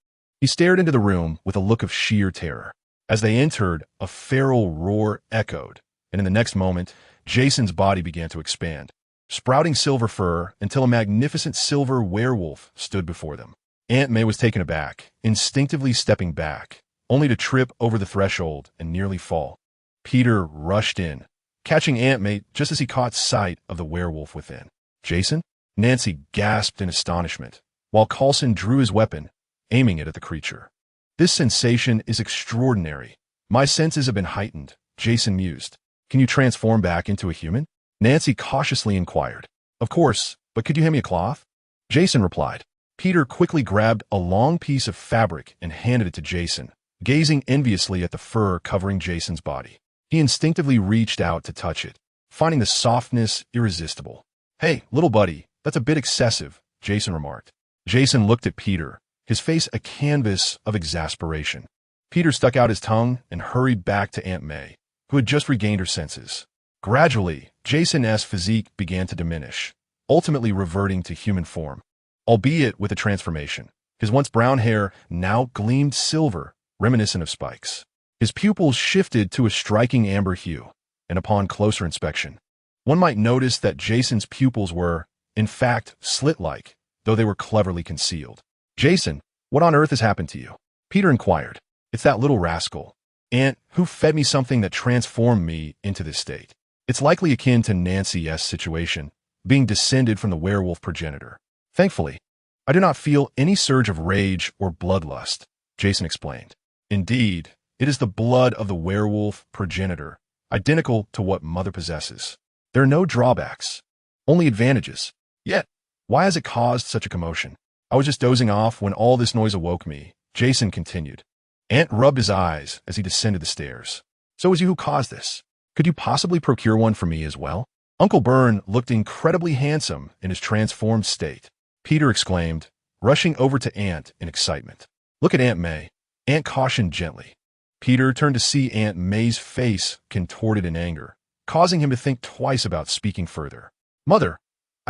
he stared into the room with a look of sheer terror. As they entered, a feral roar echoed, and in the next moment, Jason's body began to expand, sprouting silver fur until a magnificent silver werewolf stood before them. Aunt May was taken aback, instinctively stepping back, only to trip over the threshold and nearly fall. Peter rushed in, catching Aunt May just as he caught sight of the werewolf within. Jason? Nancy gasped in astonishment, while Coulson drew his weapon, aiming it at the creature. This sensation is extraordinary. My senses have been heightened, Jason mused. Can you transform back into a human? Nancy cautiously inquired. Of course, but could you hand me a cloth? Jason replied. Peter quickly grabbed a long piece of fabric and handed it to Jason, gazing enviously at the fur covering Jason's body. He instinctively reached out to touch it, finding the softness irresistible. Hey, little buddy, that's a bit excessive, Jason remarked. Jason looked at Peter, his face a canvas of exasperation. Peter stuck out his tongue and hurried back to Aunt May, who had just regained her senses. Gradually, Jason's physique began to diminish, ultimately reverting to human form, albeit with a transformation. His once brown hair now gleamed silver, reminiscent of Spike's. His pupils shifted to a striking amber hue, and upon closer inspection, one might notice that Jason's pupils were, in fact, slit-like, though they were cleverly concealed. Jason, what on earth has happened to you? Peter inquired. It's that little rascal, Aunt, who fed me something that transformed me into this state. It's likely akin to Nancy's situation, being descended from the werewolf progenitor. Thankfully, I do not feel any surge of rage or bloodlust, Jason explained. Indeed, it is the blood of the werewolf progenitor, identical to what Mother possesses. There are no drawbacks, only advantages. Yet, why has it caused such a commotion? I was just dozing off when all this noise awoke me, Jason continued. Ant rubbed his eyes as he descended the stairs. So it was you who caused this. Could you possibly procure one for me as well? Uncle Byrne looked incredibly handsome in his transformed state. Peter exclaimed, rushing over to Aunt in excitement. Look at Aunt May. Aunt cautioned gently. Peter turned to see Aunt May's face contorted in anger, causing him to think twice about speaking further. Mother,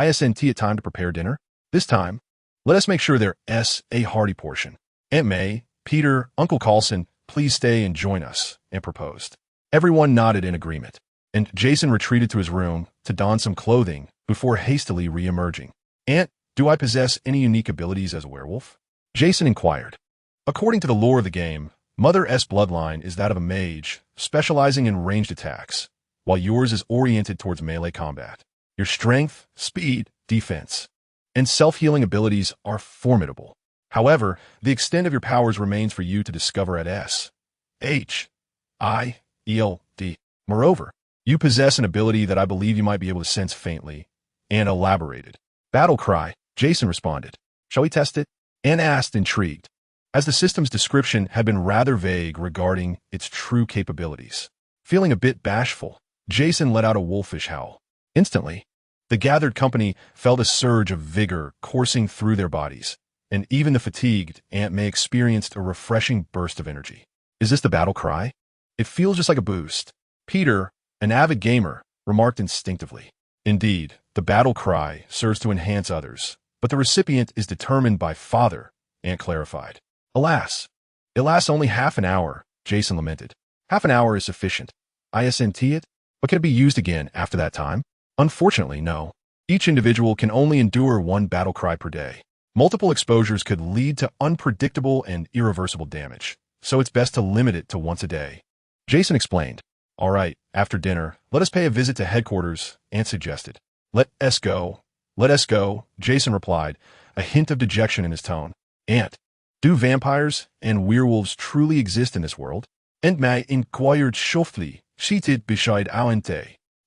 isn't it time to prepare dinner? This time, let us make sure there's a hearty portion. Aunt May, Peter, Uncle Coulson, please stay and join us, Aunt proposed. Everyone nodded in agreement, and Jason retreated to his room to don some clothing before hastily re-emerging. Aunt, do I possess any unique abilities as a werewolf? Jason inquired. According to the lore of the game, Mother's bloodline is that of a mage, specializing in ranged attacks, while yours is oriented towards melee combat. Your strength, speed, defense, and self-healing abilities are formidable. However, the extent of your powers remains for you to discover at S.H.I.E.L.D. Moreover, you possess an ability that I believe you might be able to sense faintly and elaborated. Battle cry, Jason responded. Shall we test it? Anne asked, intrigued, as the system's description had been rather vague regarding its true capabilities. Feeling a bit bashful, Jason let out a wolfish howl. Instantly, the gathered company felt a surge of vigor coursing through their bodies, and even the fatigued Aunt May experienced a refreshing burst of energy. Is this the battle cry? It feels just like a boost. Peter, an avid gamer, remarked instinctively. Indeed, the battle cry serves to enhance others, but the recipient is determined by Father, Aunt clarified. Alas, it lasts only half an hour, Jason lamented. Half an hour is sufficient. Isn't it? But can it be used again after that time? Unfortunately, no. Each individual can only endure one battle cry per day. Multiple exposures could lead to unpredictable and irreversible damage, so it's best to limit it to once a day. Jason explained. All right, after dinner, let us pay a visit to headquarters, Aunt suggested. Let us go, Jason replied, a hint of dejection in his tone. Aunt, do vampires and werewolves truly exist in this world? Aunt May inquired softly, seated beside Aunt.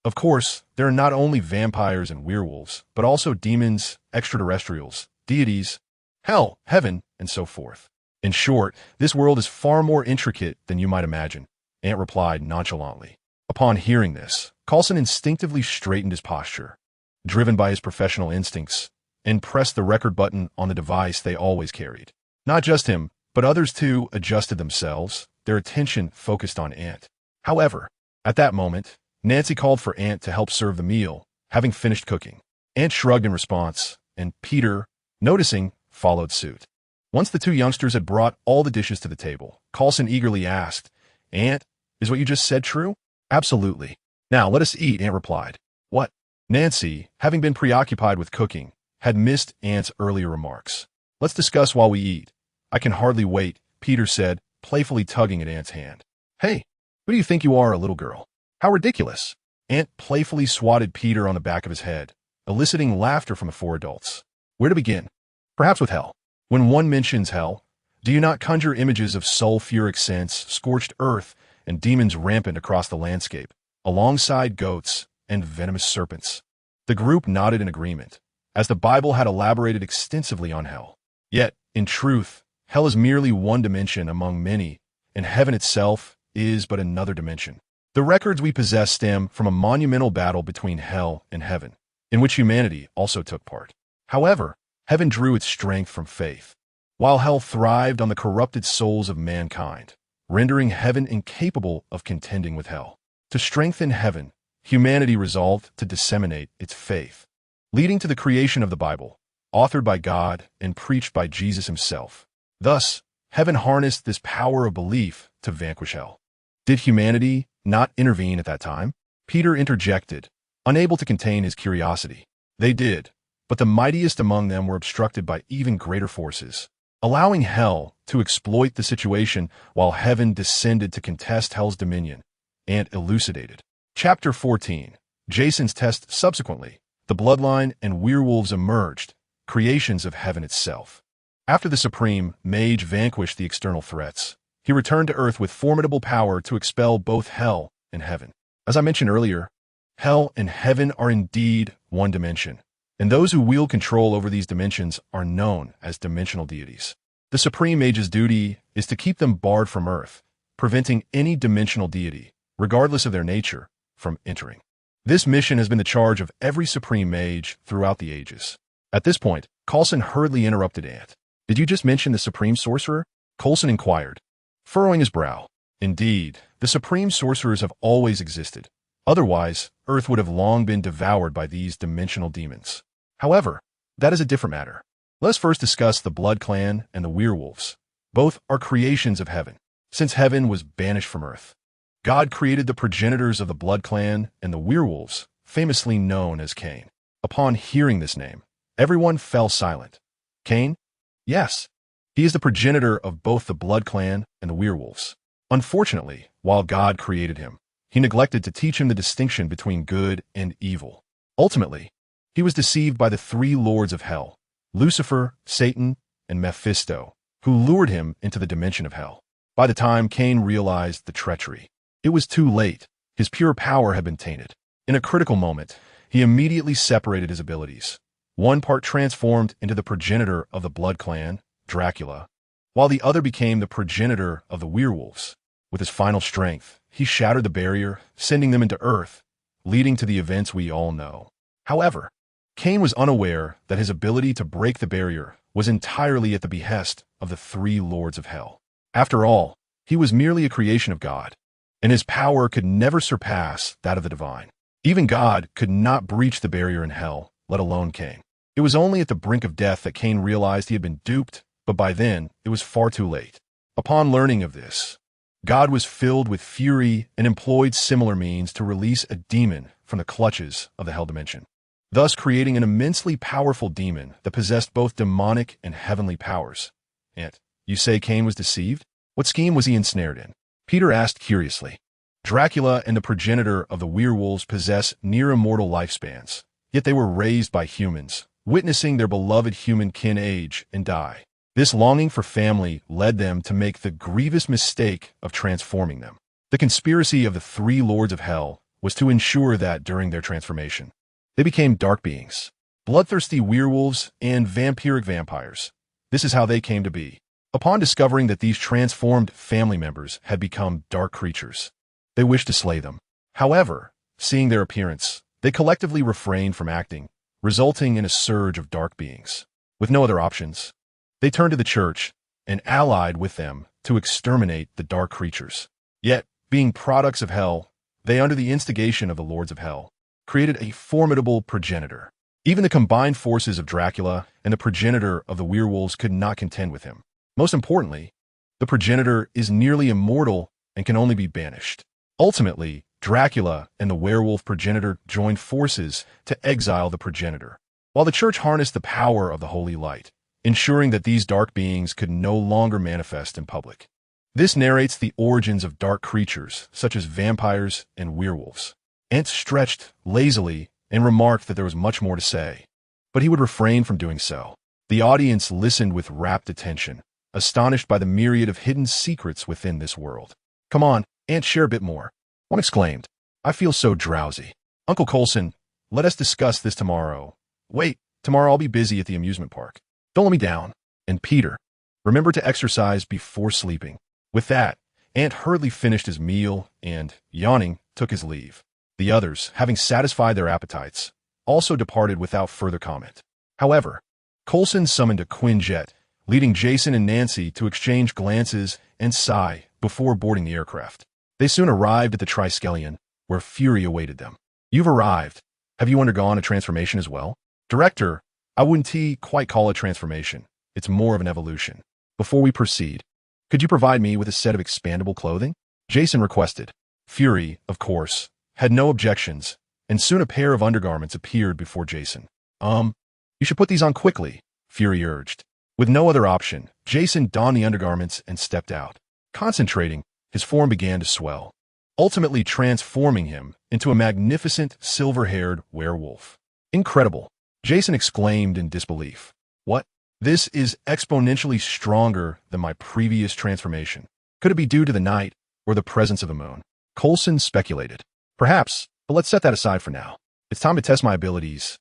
Of course, there are not only vampires and werewolves, but also demons, extraterrestrials, deities, hell, heaven, and so forth. In short, this world is far more intricate than you might imagine, Ant replied nonchalantly. Upon hearing this, Coulson instinctively straightened his posture, driven by his professional instincts, and pressed the record button on the device they always carried. Not just him, but others too adjusted themselves, their attention focused on Ant. However, at that moment, Nancy called for Ant to help serve the meal, having finished cooking. Ant shrugged in response, and Peter, noticing, followed suit. Once the two youngsters had brought all the dishes to the table, Coulson eagerly asked, "Ant, is what you just said true?" "Absolutely. Now let us eat," Ant replied. "What?" Nancy, having been preoccupied with cooking, had missed Ant's earlier remarks. "Let's discuss while we eat. I can hardly wait," Peter said, playfully tugging at Ant's hand. "Hey, who do you think you are, a little girl? How ridiculous." Ant playfully swatted Peter on the back of his head, eliciting laughter from the four adults. "Where to begin? Perhaps with hell. When one mentions hell, do you not conjure images of sulfuric scents, scorched earth, and demons rampant across the landscape, alongside goats and venomous serpents?" The group nodded in agreement, as the Bible had elaborated extensively on hell. Yet, in truth, hell is merely one dimension among many, and heaven itself is but another dimension. The records we possess stem from a monumental battle between hell and heaven, in which humanity also took part. However, heaven drew its strength from faith, while hell thrived on the corrupted souls of mankind, rendering heaven incapable of contending with hell. To strengthen heaven, humanity resolved to disseminate its faith, leading to the creation of the Bible, authored by God and preached by Jesus himself. Thus, heaven harnessed this power of belief to vanquish hell. Did humanity not intervene at that time? Peter interjected, unable to contain his curiosity. They did, but the mightiest among them were obstructed by even greater forces, allowing hell to exploit the situation while heaven descended to contest hell's dominion. Ant elucidated. Chapter 14. Jason's test. Subsequently, the bloodline and werewolves emerged, creations of heaven itself. After the supreme mage vanquished the external threats, he returned to Earth with formidable power to expel both hell and heaven. As I mentioned earlier, hell and heaven are indeed one dimension, and those who wield control over these dimensions are known as dimensional deities. The supreme mage's duty is to keep them barred from Earth, preventing any dimensional deity, regardless of their nature, from entering. This mission has been the charge of every supreme mage throughout the ages. At this point, Coulson hurriedly interrupted Ant. "Did you just mention the supreme sorcerer?" Coulson inquired, furrowing his brow. "Indeed, the supreme sorcerers have always existed. Otherwise, Earth would have long been devoured by these dimensional demons. However, that is a different matter. Let us first discuss the Blood Clan and the werewolves. Both are creations of heaven, since heaven was banished from Earth. God created the progenitors of the Blood Clan and the werewolves, famously known as Cain. Upon hearing this name, everyone fell silent. Cain? Yes, he is the progenitor of both the Blood Clan and the werewolves. Unfortunately, while God created him, he neglected to teach him the distinction between good and evil. Ultimately, he was deceived by the three lords of hell, Lucifer, Satan, and Mephisto, who lured him into the dimension of hell. By the time Cain realized the treachery, it was too late. His pure power had been tainted. In a critical moment, he immediately separated his abilities. One part transformed into the progenitor of the Blood Clan, Dracula, while the other became the progenitor of the werewolves. With his final strength, he shattered the barrier, sending them into Earth, leading to the events we all know. However, Cain was unaware that his ability to break the barrier was entirely at the behest of the three lords of hell. After all, he was merely a creation of God, and his power could never surpass that of the divine. Even God could not breach the barrier in hell, let alone Cain. It was only at the brink of death that Cain realized he had been duped, but by then, it was far too late. Upon learning of this, God was filled with fury and employed similar means to release a demon from the clutches of the hell dimension, thus creating an immensely powerful demon that possessed both demonic and heavenly powers. And you say Cain was deceived? What scheme was he ensnared in? Peter asked curiously. Dracula and the progenitor of the werewolves possess near-immortal lifespans, yet they were raised by humans, witnessing their beloved human kin age and die. This longing for family led them to make the grievous mistake of transforming them. The conspiracy of the three lords of hell was to ensure that during their transformation, they became dark beings, bloodthirsty werewolves and vampiric vampires. This is how they came to be. Upon discovering that these transformed family members had become dark creatures, they wished to slay them. However, seeing their appearance, they collectively refrained from acting, resulting in a surge of dark beings. With no other options, they turned to the church and allied with them to exterminate the dark creatures. Yet, being products of hell, they, under the instigation of the lords of hell, created a formidable progenitor. Even the combined forces of Dracula and the progenitor of the werewolves could not contend with him. Most importantly, the progenitor is nearly immortal and can only be banished. Ultimately, Dracula and the werewolf progenitor joined forces to exile the progenitor, while the church harnessed the power of the holy light, ensuring that these dark beings could no longer manifest in public. This narrates the origins of dark creatures, such as vampires and werewolves. Ant stretched lazily and remarked that there was much more to say, but he would refrain from doing so. The audience listened with rapt attention, astonished by the myriad of hidden secrets within this world. "Come on, Ant, share a bit more," one exclaimed. "I feel so drowsy." "Uncle Coulson, let us discuss this tomorrow." "Wait, tomorrow I'll be busy at the amusement park. Don't let me down." "And Peter, remember to exercise before sleeping." With that, Ant hurriedly finished his meal and, yawning, took his leave. The others, having satisfied their appetites, also departed without further comment. However, Coulson summoned a Quinjet, leading Jason and Nancy to exchange glances and sigh before boarding the aircraft. They soon arrived at the Triskelion, where Fury awaited them. "You've arrived. Have you undergone a transformation as well?" "Director, I wouldn't quite call it transformation. It's more of an evolution. Before we proceed, could you provide me with a set of expandable clothing?" Jason requested. Fury, of course, had no objections, and soon a pair of undergarments appeared before Jason. You should put these on quickly," Fury urged. With no other option, Jason donned the undergarments and stepped out. Concentrating, his form began to swell, ultimately transforming him into a magnificent silver-haired werewolf. "Incredible," Jason exclaimed in disbelief. "What? This is exponentially stronger than my previous transformation. Could it be due to the night or the presence of the moon?" Coulson speculated. "Perhaps, but let's set that aside for now. It's time to test my abilities,"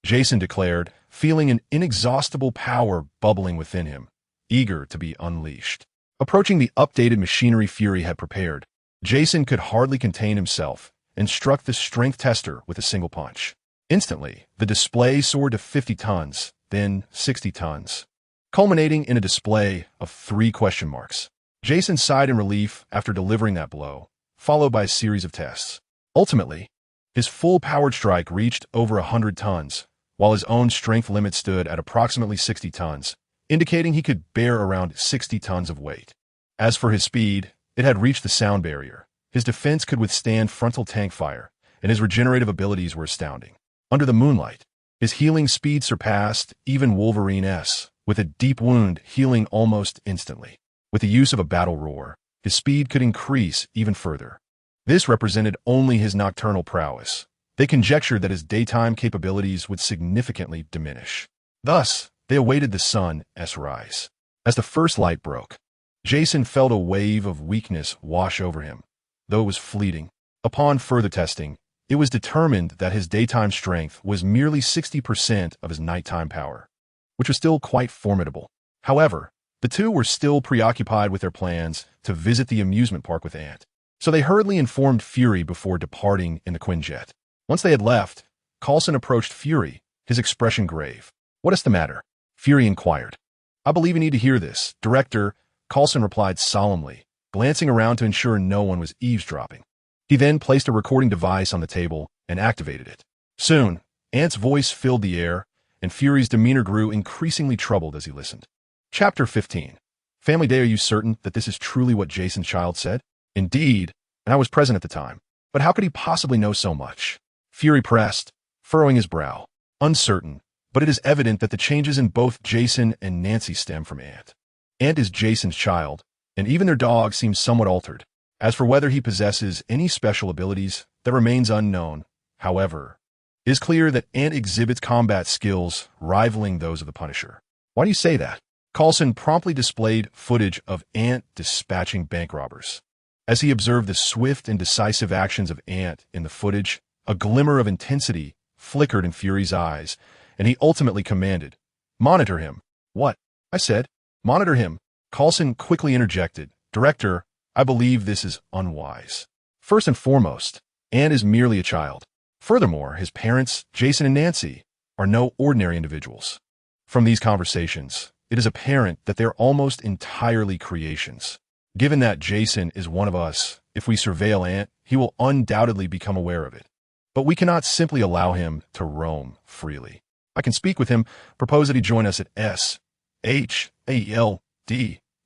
Jason declared, feeling an inexhaustible power bubbling within him, eager to be unleashed. Approaching the updated machinery Fury had prepared, Jason could hardly contain himself and struck the strength tester with a single punch. Instantly, the display soared to 50 tons, then 60 tons, culminating in a display of 3 question marks. Jason sighed in relief after delivering that blow, followed by a series of tests. Ultimately, his full-powered strike reached over 100 tons, while his own strength limit stood at approximately 60 tons, indicating he could bear around 60 tons of weight. As for his speed, it had reached the sound barrier. His defense could withstand frontal tank fire, and his regenerative abilities were astounding. Under the moonlight, his healing speed surpassed even Wolverine's, with a deep wound healing almost instantly. With the use of a battle roar, his speed could increase even further. This represented only his nocturnal prowess. They conjectured that his daytime capabilities would significantly diminish. Thus, they awaited the sun's rise. As the first light broke, Jason felt a wave of weakness wash over him, though it was fleeting. Upon further testing, it was determined that his daytime strength was merely 60% of his nighttime power, which was still quite formidable. However, the two were still preoccupied with their plans to visit the amusement park with Ant, so they hurriedly informed Fury before departing in the Quinjet. Once they had left, Coulson approached Fury, his expression grave. "What is the matter?" Fury inquired. "I believe you need to hear this, Director," Coulson replied solemnly, glancing around to ensure no one was eavesdropping. He then placed a recording device on the table and activated it. Soon, Ant's voice filled the air, and Fury's demeanor grew increasingly troubled as he listened. Chapter 15. Family Day, are you certain that this is truly what Jason's child said? Indeed, and I was present at the time. But how could he possibly know so much? Fury pressed, furrowing his brow. Uncertain, but it is evident that the changes in both Jason and Nancy stem from Ant. Ant is Jason's child, and even their dog seems somewhat altered. As for whether he possesses any special abilities, that remains unknown. However, it is clear that Ant exhibits combat skills rivaling those of the Punisher. Why do you say that? Coulson promptly displayed footage of Ant dispatching bank robbers. As he observed the swift and decisive actions of Ant in the footage, a glimmer of intensity flickered in Fury's eyes, and he ultimately commanded, "Monitor him." "What?" I said. "Monitor him." Coulson quickly interjected, "Director, I believe this is unwise. First and foremost, Ant is merely a child. Furthermore, his parents, Jason and Nancy, are no ordinary individuals. From these conversations, it is apparent that they're almost entirely creations. Given that Jason is one of us, if we surveil Ant, he will undoubtedly become aware of it. But we cannot simply allow him to roam freely. I can speak with him, propose that he join us at S.H.I.E.L.D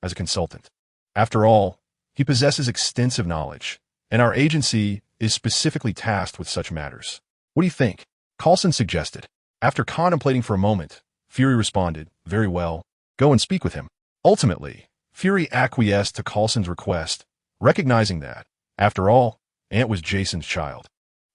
as a consultant. After all, he possesses extensive knowledge, and our agency is specifically tasked with such matters. What do you think?" Coulson suggested. After contemplating for a moment, Fury responded, "Very well, go and speak with him." Ultimately, Fury acquiesced to Coulson's request, recognizing that, after all, Ant was Jason's child,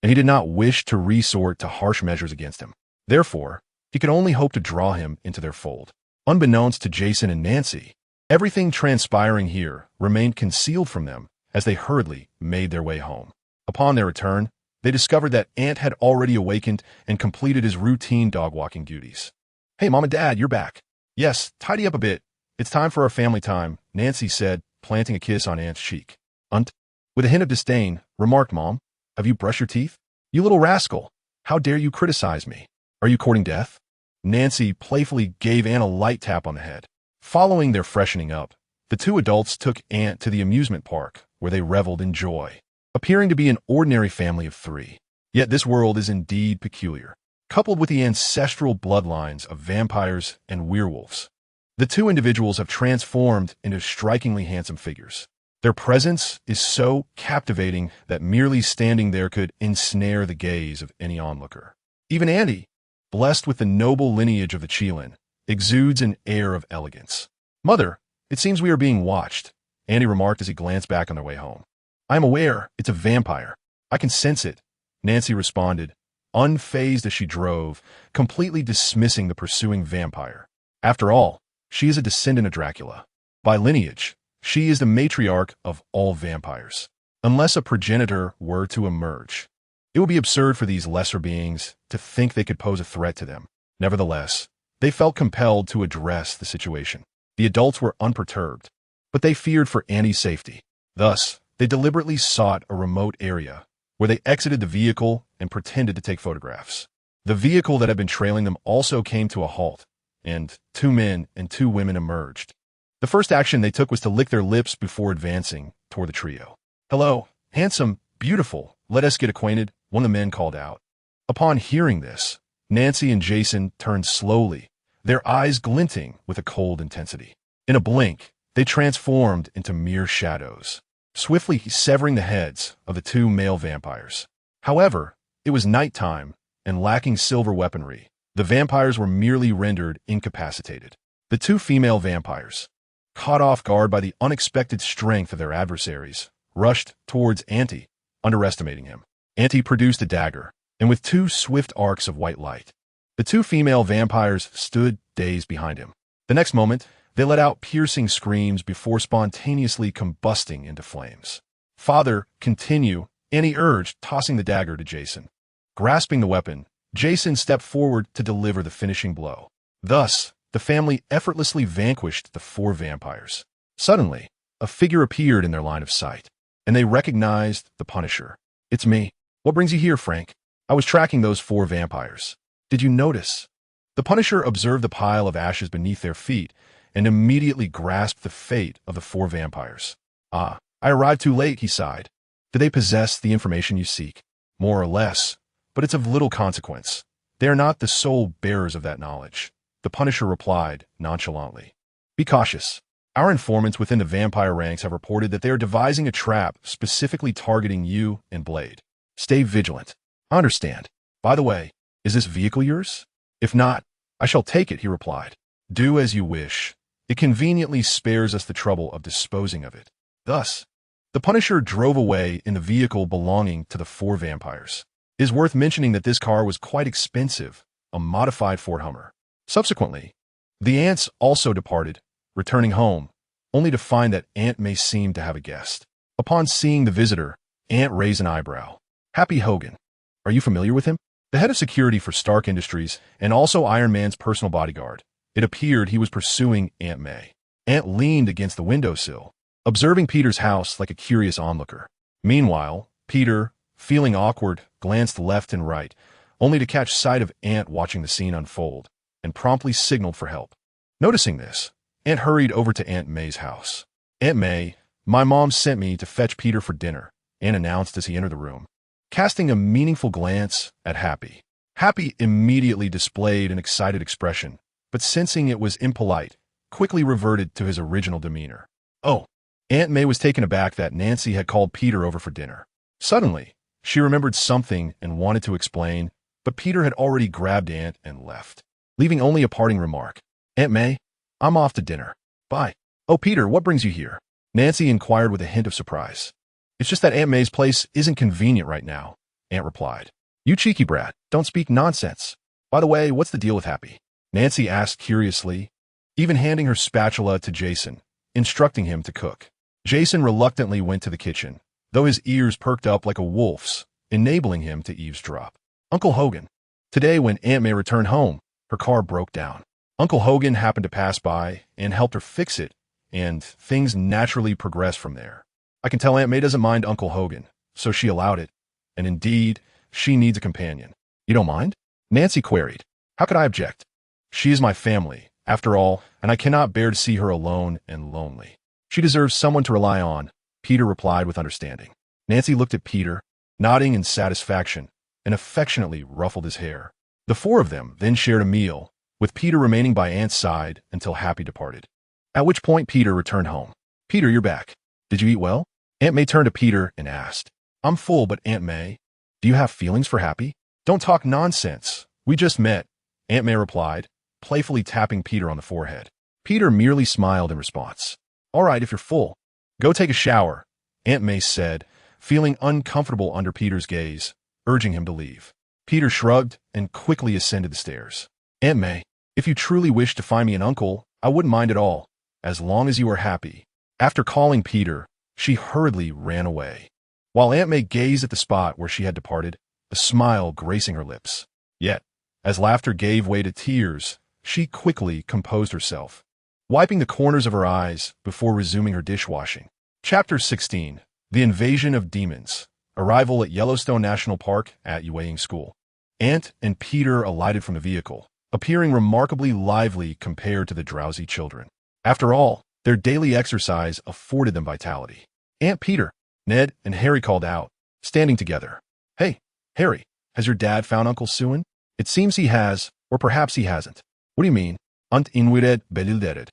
and he did not wish to resort to harsh measures against him. Therefore, he could only hope to draw him into their fold. Unbeknownst to Jason and Nancy, everything transpiring here remained concealed from them as they hurriedly made their way home. Upon their return, they discovered that Ant had already awakened and completed his routine dog-walking duties. "Hey, Mom and Dad, you're back." "Yes, tidy up a bit. It's time for our family time," Nancy said, planting a kiss on Ant's cheek. "Unt," with a hint of disdain, remarked Mom, "have you brushed your teeth? You little rascal, how dare you criticize me? Are you courting death?" Nancy playfully gave Ant a light tap on the head. Following their freshening up, the two adults took Ant to the amusement park, where they reveled in joy, appearing to be an ordinary family of three. Yet this world is indeed peculiar. Coupled with the ancestral bloodlines of vampires and werewolves, the two individuals have transformed into strikingly handsome figures. Their presence is so captivating that merely standing there could ensnare the gaze of any onlooker. Even Andy, blessed with the noble lineage of the S.H.I.E.L.D, exudes an air of elegance. "Mother, it seems we are being watched," Andy remarked as he glanced back on their way home. "I am aware it's a vampire. I can sense it," Nancy responded, unfazed as she drove, completely dismissing the pursuing vampire. After all, she is a descendant of Dracula. By lineage, she is the matriarch of all vampires. Unless a progenitor were to emerge, it would be absurd for these lesser beings to think they could pose a threat to them. Nevertheless, they felt compelled to address the situation. The adults were unperturbed, but they feared for Annie's safety. Thus, they deliberately sought a remote area, where they exited the vehicle and pretended to take photographs. The vehicle that had been trailing them also came to a halt, and 2 men and 2 women emerged. The first action they took was to lick their lips before advancing toward the trio. "Hello, handsome, beautiful, let us get acquainted," one of the men called out. Upon hearing this, Nancy and Jason turned slowly, their eyes glinting with a cold intensity. In a blink, they transformed into mere shadows, swiftly severing the heads of the 2 male vampires. However, it was nighttime, and lacking silver weaponry, the vampires were merely rendered incapacitated. The 2 female vampires, caught off guard by the unexpected strength of their adversaries, rushed towards Ante, underestimating him. Ante produced a dagger, and with 2 swift arcs of white light, the 2 female vampires stood dazed behind him. The next moment, they let out piercing screams before spontaneously combusting into flames. "Father, continue," Annie urged, tossing the dagger to Jason. Grasping the weapon, Jason stepped forward to deliver the finishing blow. Thus, the family effortlessly vanquished the 4 vampires. Suddenly, a figure appeared in their line of sight, and they recognized the Punisher. "It's me. What brings you here, Frank?" "I was tracking those 4 vampires. Did you notice?" The Punisher observed the pile of ashes beneath their feet and immediately grasped the fate of the 4 vampires. "Ah, I arrived too late," he sighed. "Do they possess the information you seek?" "More or less, but it's of little consequence. They are not the sole bearers of that knowledge," the Punisher replied nonchalantly. "Be cautious. Our informants within the vampire ranks have reported that they are devising a trap specifically targeting you and Blade. Stay vigilant." "I understand. By the way, is this vehicle yours?" "If not, I shall take it," he replied. "Do as you wish. It conveniently spares us the trouble of disposing of it." Thus, the Punisher drove away in the vehicle belonging to the 4 vampires. It is worth mentioning that this car was quite expensive, a modified Ford Hummer. Subsequently, the Ants also departed, returning home, only to find that Ant May seemed to have a guest. Upon seeing the visitor, Ant raised an eyebrow. "Happy Hogan. Are you familiar with him?" The head of security for Stark Industries and also Iron Man's personal bodyguard. It appeared he was pursuing Aunt May. Ant leaned against the windowsill, observing Peter's house like a curious onlooker. Meanwhile, Peter, feeling awkward, glanced left and right, only to catch sight of Ant watching the scene unfold, and promptly signaled for help. Noticing this, Ant hurried over to Aunt May's house. "Aunt May, my mom sent me to fetch Peter for dinner," Ant announced as he entered the room, casting a meaningful glance at Happy. Happy immediately displayed an excited expression, but sensing it was impolite, quickly reverted to his original demeanor. Oh, Aunt May was taken aback that Nancy had called Peter over for dinner. Suddenly, she remembered something and wanted to explain, but Peter had already grabbed Aunt and left, leaving only a parting remark. "Aunt May, I'm off to dinner. Bye." "Oh, Peter, what brings you here?" Nancy inquired with a hint of surprise. "It's just that Aunt May's place isn't convenient right now," Aunt replied. "You cheeky brat, don't speak nonsense. By the way, what's the deal with Happy?" Nancy asked curiously, even handing her spatula to Jason, instructing him to cook. Jason reluctantly went to the kitchen, though his ears perked up like a wolf's, enabling him to eavesdrop. "Uncle Hogan." Today, when Aunt May returned home, her car broke down. Uncle Hogan happened to pass by and helped her fix it, and things naturally progressed from there. I can tell Aunt May doesn't mind Uncle Hogan, so she allowed it, and indeed, she needs a companion. "You don't mind?" Nancy queried. "How could I object? She is my family, after all, and I cannot bear to see her alone and lonely. She deserves someone to rely on," Peter replied with understanding. Nancy looked at Peter, nodding in satisfaction, and affectionately ruffled his hair. The four of them then shared a meal, with Peter remaining by Aunt's side until Happy departed. At which point Peter returned home. "Peter, you're back. Did you eat well?" Aunt May turned to Peter and asked. "I'm full, but Aunt May, do you have feelings for Happy?" "Don't talk nonsense. We just met," Aunt May replied, playfully tapping Peter on the forehead. Peter merely smiled in response. "All right, if you're full, go take a shower," Aunt May said, feeling uncomfortable under Peter's gaze, urging him to leave. Peter shrugged and quickly ascended the stairs. "Aunt May, if you truly wish to find me an uncle, I wouldn't mind at all, as long as you are happy." After calling Peter, she hurriedly ran away, while Aunt May gazed at the spot where she had departed, a smile gracing her lips. Yet, as laughter gave way to tears, she quickly composed herself, wiping the corners of her eyes before resuming her dishwashing. Chapter 16. The Invasion of Demons. Arrival at Yellowstone National Park at Anyue School. Ant and Peter alighted from the vehicle, appearing remarkably lively compared to the drowsy children. After all, their daily exercise afforded them vitality. "Aunt Peter," Ned and Harry called out, standing together. "Hey, Harry, has your dad found Uncle Suin?" "It seems he has, or perhaps he hasn't." "What do you mean?" "Ant inwired belilderet."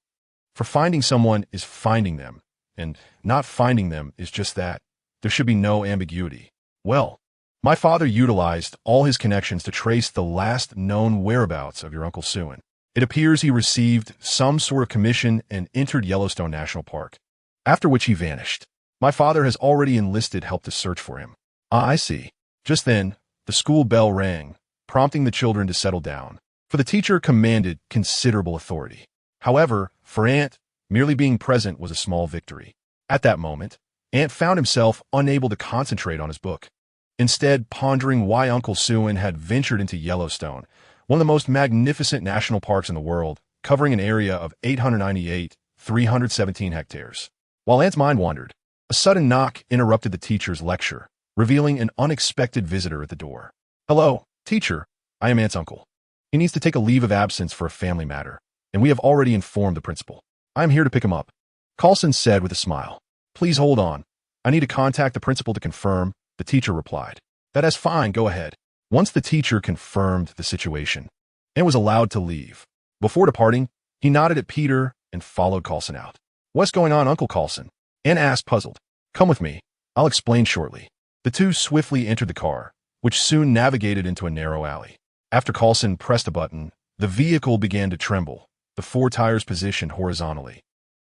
For finding someone is finding them, and not finding them is just that. There should be no ambiguity. "Well, my father utilized all his connections to trace the last known whereabouts of your Uncle Suin. It appears he received some sort of commission and entered Yellowstone National Park, after which he vanished. My father has already enlisted help to search for him." "Ah, I see." Just then, the school bell rang, prompting the children to settle down, for the teacher commanded considerable authority. However, for Ant, merely being present was a small victory. At that moment, Ant found himself unable to concentrate on his book, instead pondering why Uncle Suin had ventured into Yellowstone, one of the most magnificent national parks in the world, covering an area of 898,317 hectares. While Ant's mind wandered, a sudden knock interrupted the teacher's lecture, revealing an unexpected visitor at the door. "Hello, teacher. I am Ant's uncle. He needs to take a leave of absence for a family matter, and we have already informed the principal. I am here to pick him up," Coulson said with a smile. "Please hold on. I need to contact the principal to confirm," the teacher replied. "That is fine, go ahead." Once the teacher confirmed the situation, and was allowed to leave. Before departing, he nodded at Peter and followed Coulson out. "What's going on, Uncle Coulson?" Ant asked, puzzled. "Come with me. I'll explain shortly." The two swiftly entered the car, which soon navigated into a narrow alley. After Coulson pressed a button, the vehicle began to tremble, the four tires positioned horizontally,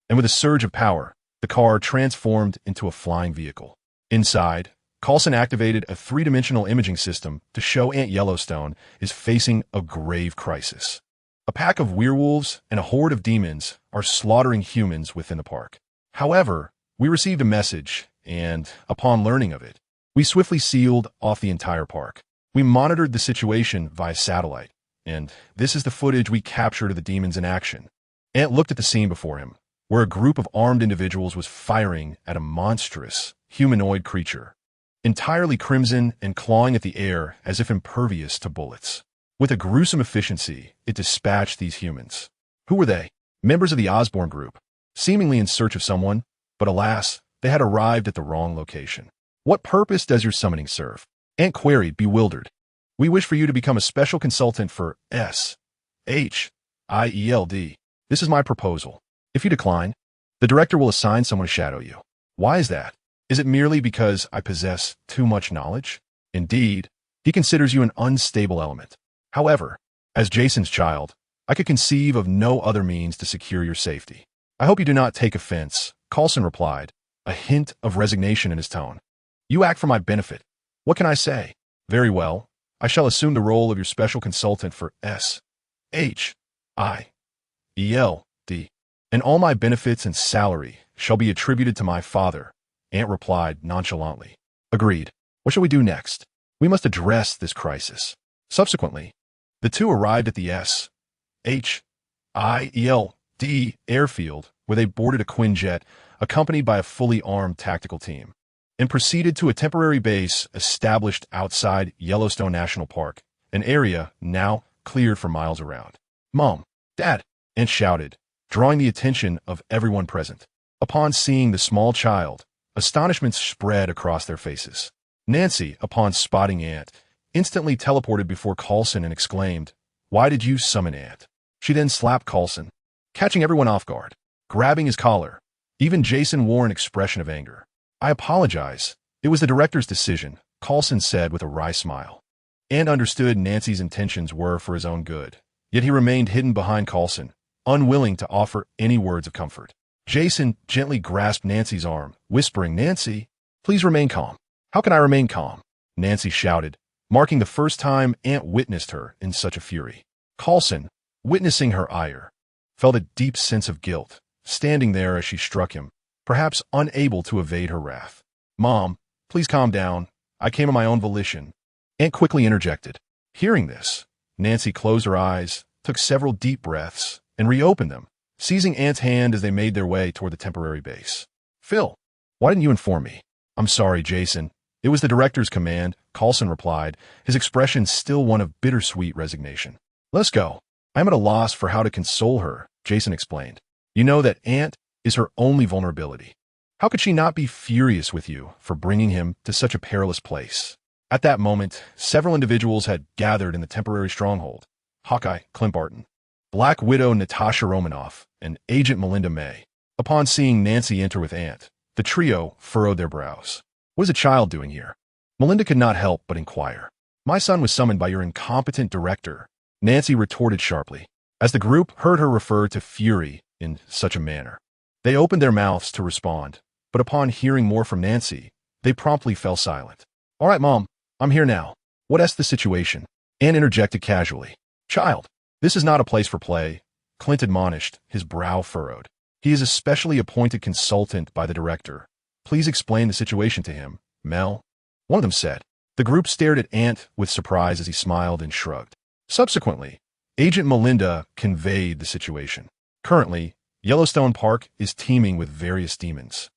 and with a surge of power, the car transformed into a flying vehicle. Inside, Coulson activated a three-dimensional imaging system to show Ant Yellowstone is facing a grave crisis. A pack of werewolves and a horde of demons are slaughtering humans within the park. However, we received a message, and, upon learning of it, we swiftly sealed off the entire park. We monitored the situation via satellite, and this is the footage we captured of the demons in action. Ant looked at the scene before him, where a group of armed individuals was firing at a monstrous, humanoid creature, entirely crimson and clawing at the air as if impervious to bullets. With a gruesome efficiency, it dispatched these humans. Who were they? Members of the Osborne group, seemingly in search of someone, but alas, they had arrived at the wrong location. What purpose does your summoning serve? Ant queried, bewildered. We wish for you to become a special consultant for S.H.I.E.L.D. This is my proposal. If you decline, the director will assign someone to shadow you. Why is that? Is it merely because I possess too much knowledge? Indeed, he considers you an unstable element. However, as Jason's child, I could conceive of no other means to secure your safety. I hope you do not take offense, Coulson replied, a hint of resignation in his tone. You act for my benefit. What can I say? Very well. I shall assume the role of your special consultant for S.H.I.E.L.D. And all my benefits and salary shall be attributed to my father, Ant replied nonchalantly. Agreed. What shall we do next? We must address this crisis. Subsequently, the two arrived at the S.H.I.E.L.D. airfield, where they boarded a Quinjet, accompanied by a fully armed tactical team, and proceeded to a temporary base established outside Yellowstone National Park, an area now cleared for miles around. Mom, Dad, Ant shouted, drawing the attention of everyone present. Upon seeing the small child, astonishment spread across their faces. Nancy, upon spotting Ant, instantly teleported before Coulson and exclaimed, Why did you summon Ant? She then slapped Coulson, catching everyone off guard, grabbing his collar. Even Jason wore an expression of anger. I apologize. It was the director's decision, Coulson said with a wry smile. Ant understood Nancy's intentions were for his own good, yet he remained hidden behind Coulson, unwilling to offer any words of comfort. Jason gently grasped Nancy's arm, whispering, Nancy, please remain calm. How can I remain calm? Nancy shouted, marking the first time Ant witnessed her in such a fury. Coulson, witnessing her ire, felt a deep sense of guilt, standing there as she struck him, perhaps unable to evade her wrath. Mom, please calm down. I came of my own volition. Ant quickly interjected. Hearing this, Nancy closed her eyes, took several deep breaths, and reopened them, seizing Ant's hand as they made their way toward the temporary base. Phil, why didn't you inform me? I'm sorry, Jason. It was the director's command, Coulson replied, his expression still one of bittersweet resignation. Let's go. I'm at a loss for how to console her, Jason explained. You know that Ant is her only vulnerability. How could she not be furious with you for bringing him to such a perilous place? At that moment, several individuals had gathered in the temporary stronghold. Hawkeye, Clint Barton, Black Widow Natasha Romanoff, and Agent Melinda May. Upon seeing Nancy enter with Ant, the trio furrowed their brows. What is a child doing here? Melinda could not help but inquire. My son was summoned by your incompetent director, Nancy retorted sharply, as the group heard her refer to Fury in such a manner. They opened their mouths to respond, but upon hearing more from Nancy, they promptly fell silent. All right, Mom, I'm here now. What's the situation? Anne interjected casually. Child, this is not a place for play, Clint admonished, his brow furrowed. He is a specially appointed consultant by the director. Please explain the situation to him, Mel. One of them said. The group stared at Ant with surprise as he smiled and shrugged. Subsequently, Agent Melinda conveyed the situation. Currently, Yellowstone Park is teeming with various demons,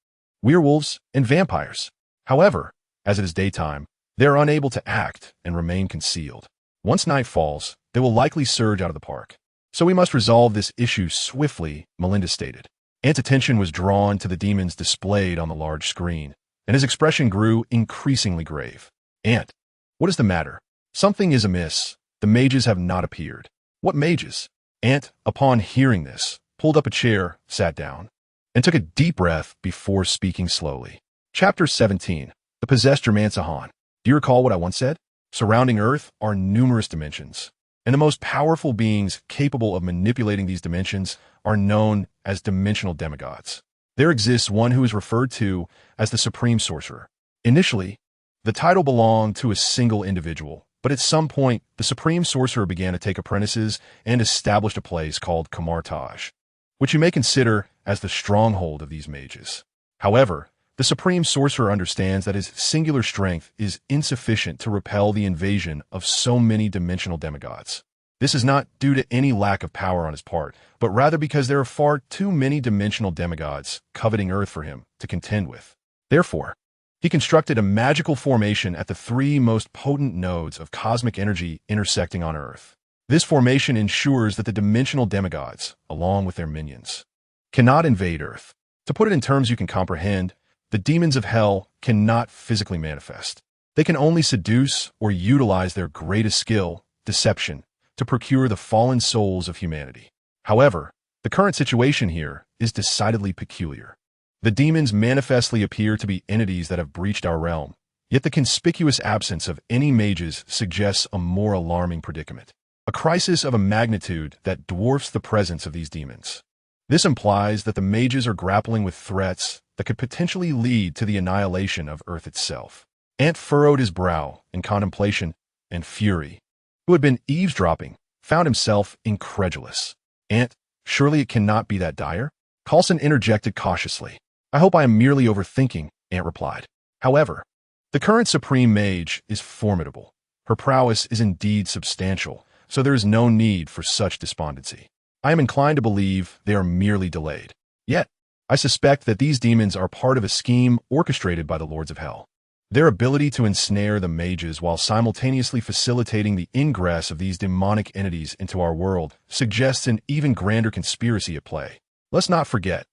werewolves, and vampires. However, as it is daytime, they are unable to act and remain concealed. Once night falls, they will likely surge out of the park. So we must resolve this issue swiftly, Melinda stated. Ant's attention was drawn to the demons displayed on the large screen, and his expression grew increasingly grave. Ant, what is the matter? Something is amiss. The mages have not appeared. What mages? Ant, upon hearing this, pulled up a chair, sat down, and took a deep breath before speaking slowly. Chapter 17. The Possessed Germansahan. Do you recall what I once said? Surrounding Earth are numerous dimensions, and the most powerful beings capable of manipulating these dimensions are known as dimensional demigods. There exists one who is referred to as the Supreme Sorcerer. Initially, the title belonged to a single individual, but at some point, the Supreme Sorcerer began to take apprentices and established a place called Kamartaj, which you may consider as the stronghold of these mages. However, the Supreme Sorcerer understands that his singular strength is insufficient to repel the invasion of so many dimensional demigods. This is not due to any lack of power on his part, but rather because there are far too many dimensional demigods coveting Earth for him to contend with. Therefore, he constructed a magical formation at the three most potent nodes of cosmic energy intersecting on Earth. This formation ensures that the dimensional demigods, along with their minions, cannot invade Earth. To put it in terms you can comprehend, the demons of hell cannot physically manifest. They can only seduce or utilize their greatest skill, deception, to procure the fallen souls of humanity. However, the current situation here is decidedly peculiar. The demons manifestly appear to be entities that have breached our realm, yet the conspicuous absence of any mages suggests a more alarming predicament. A crisis of a magnitude that dwarfs the presence of these demons. This implies that the mages are grappling with threats that could potentially lead to the annihilation of Earth itself. Ant furrowed his brow in contemplation, and Fury, who had been eavesdropping, found himself incredulous. Ant, surely it cannot be that dire? Coulson interjected cautiously. I hope I am merely overthinking, Ant replied. However, the current Supreme Mage is formidable. Her prowess is indeed substantial, so there is no need for such despondency. I am inclined to believe they are merely delayed. Yet, I suspect that these demons are part of a scheme orchestrated by the Lords of Hell. Their ability to ensnare the mages while simultaneously facilitating the ingress of these demonic entities into our world suggests an even grander conspiracy at play. Let's not forget,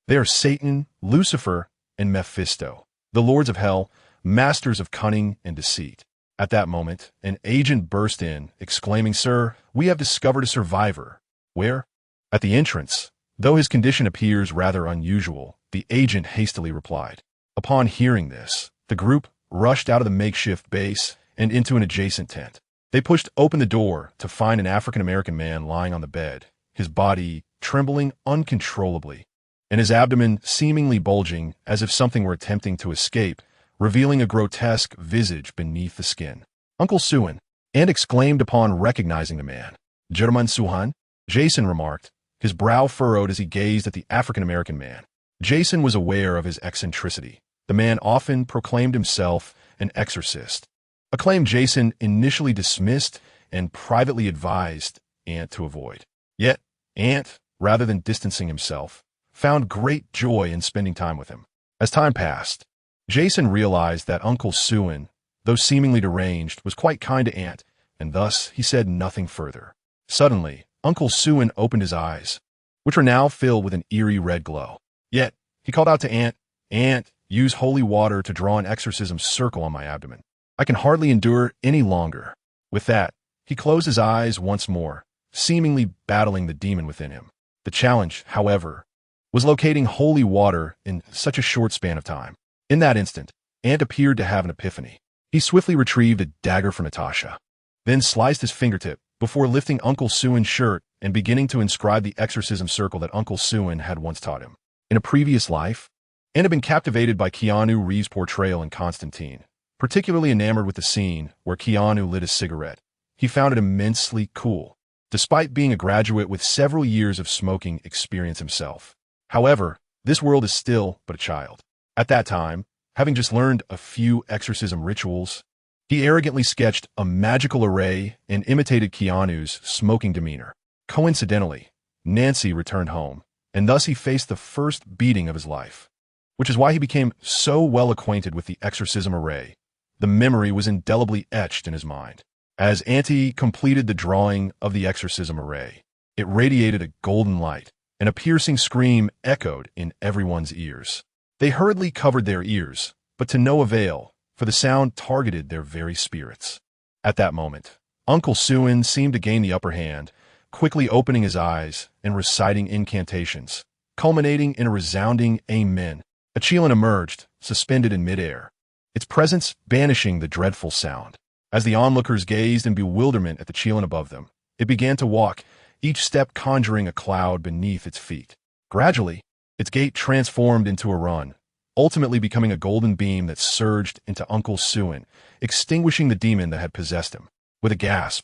they are Satan, Lucifer, and Mephisto, the Lords of Hell, masters of cunning and deceit. At that moment, an agent burst in, exclaiming, "Sir, we have discovered a survivor." Where? At the entrance. Though his condition appears rather unusual, the agent hastily replied. Upon hearing this, the group rushed out of the makeshift base and into an adjacent tent. They pushed open the door to find an African-American man lying on the bed, his body trembling uncontrollably, and his abdomen seemingly bulging as if something were attempting to escape, revealing a grotesque visage beneath the skin. Uncle Suhan, Ant exclaimed upon recognizing the man. German Suhan? Jason remarked, his brow furrowed as he gazed at the African-American man. Jason was aware of his eccentricity. The man often proclaimed himself an exorcist, a claim Jason initially dismissed and privately advised Ant to avoid. Yet, Ant, rather than distancing himself, found great joy in spending time with him. As time passed, Jason realized that Uncle Suhan, though seemingly deranged, was quite kind to Ant, and thus he said nothing further. Suddenly, Uncle Suhan opened his eyes, which were now filled with an eerie red glow. Yet, he called out to Ant, "Ant, use holy water to draw an exorcism circle on my abdomen. I can hardly endure any longer." With that, he closed his eyes once more, seemingly battling the demon within him. The challenge, however, was locating holy water in such a short span of time. In that instant, Ant appeared to have an epiphany. He swiftly retrieved a dagger from Natasha, then sliced his fingertip before lifting Uncle Suhan's shirt and beginning to inscribe the exorcism circle that Uncle Suhan had once taught him. In a previous life, Ant had been captivated by Keanu Reeves' portrayal in Constantine, particularly enamored with the scene where Keanu lit a cigarette. He found it immensely cool, despite being a graduate with several years of smoking experience himself. However, this world is still but a child. At that time, having just learned a few exorcism rituals, he arrogantly sketched a magical array and imitated Keanu's smoking demeanor. Coincidentally, Nancy returned home, and thus he faced the first beating of his life, which is why he became so well acquainted with the exorcism array. The memory was indelibly etched in his mind. As Auntie completed the drawing of the exorcism array, it radiated a golden light, and a piercing scream echoed in everyone's ears. They hurriedly covered their ears, but to no avail, for the sound targeted their very spirits. At that moment, Uncle Suhan seemed to gain the upper hand, quickly opening his eyes and reciting incantations, culminating in a resounding amen. A Chilin emerged, suspended in midair, its presence banishing the dreadful sound. As the onlookers gazed in bewilderment at the Chilin above them, it began to walk, each step conjuring a cloud beneath its feet. Gradually, its gait transformed into a run, ultimately becoming a golden beam that surged into Uncle Suhan, extinguishing the demon that had possessed him. With a gasp,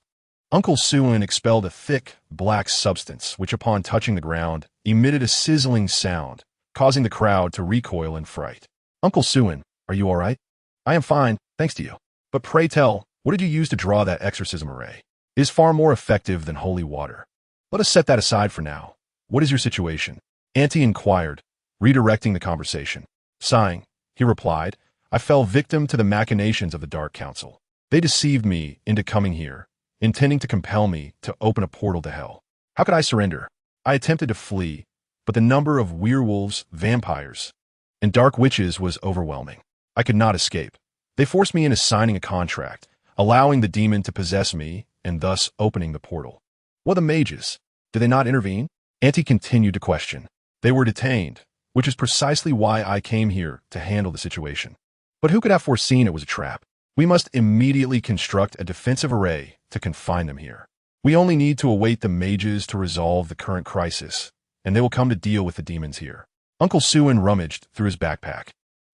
Uncle Suhan expelled a thick, black substance which, upon touching the ground, emitted a sizzling sound, causing the crowd to recoil in fright. "Uncle Suhan, are you all right?" "I am fine, thanks to you. But pray tell, what did you use to draw that exorcism array? is far more effective than holy water. Let us set that aside for now. What is your situation? Auntie inquired, redirecting the conversation. Sighing, he replied, I fell victim to the machinations of the Dark Council. They deceived me into coming here, intending to compel me to open a portal to hell. How could I surrender? I attempted to flee, but the number of werewolves, vampires, and dark witches was overwhelming. I could not escape. They forced me into signing a contract, allowing the demon to possess me and thus opening the portal. What the mages? Did they not intervene? Auntie continued to question. They were detained, which is precisely why I came here to handle the situation. But who could have foreseen it was a trap? We must immediately construct a defensive array to confine them here. We only need to await the mages to resolve the current crisis, and they will come to deal with the demons here. Uncle Suin rummaged through his backpack,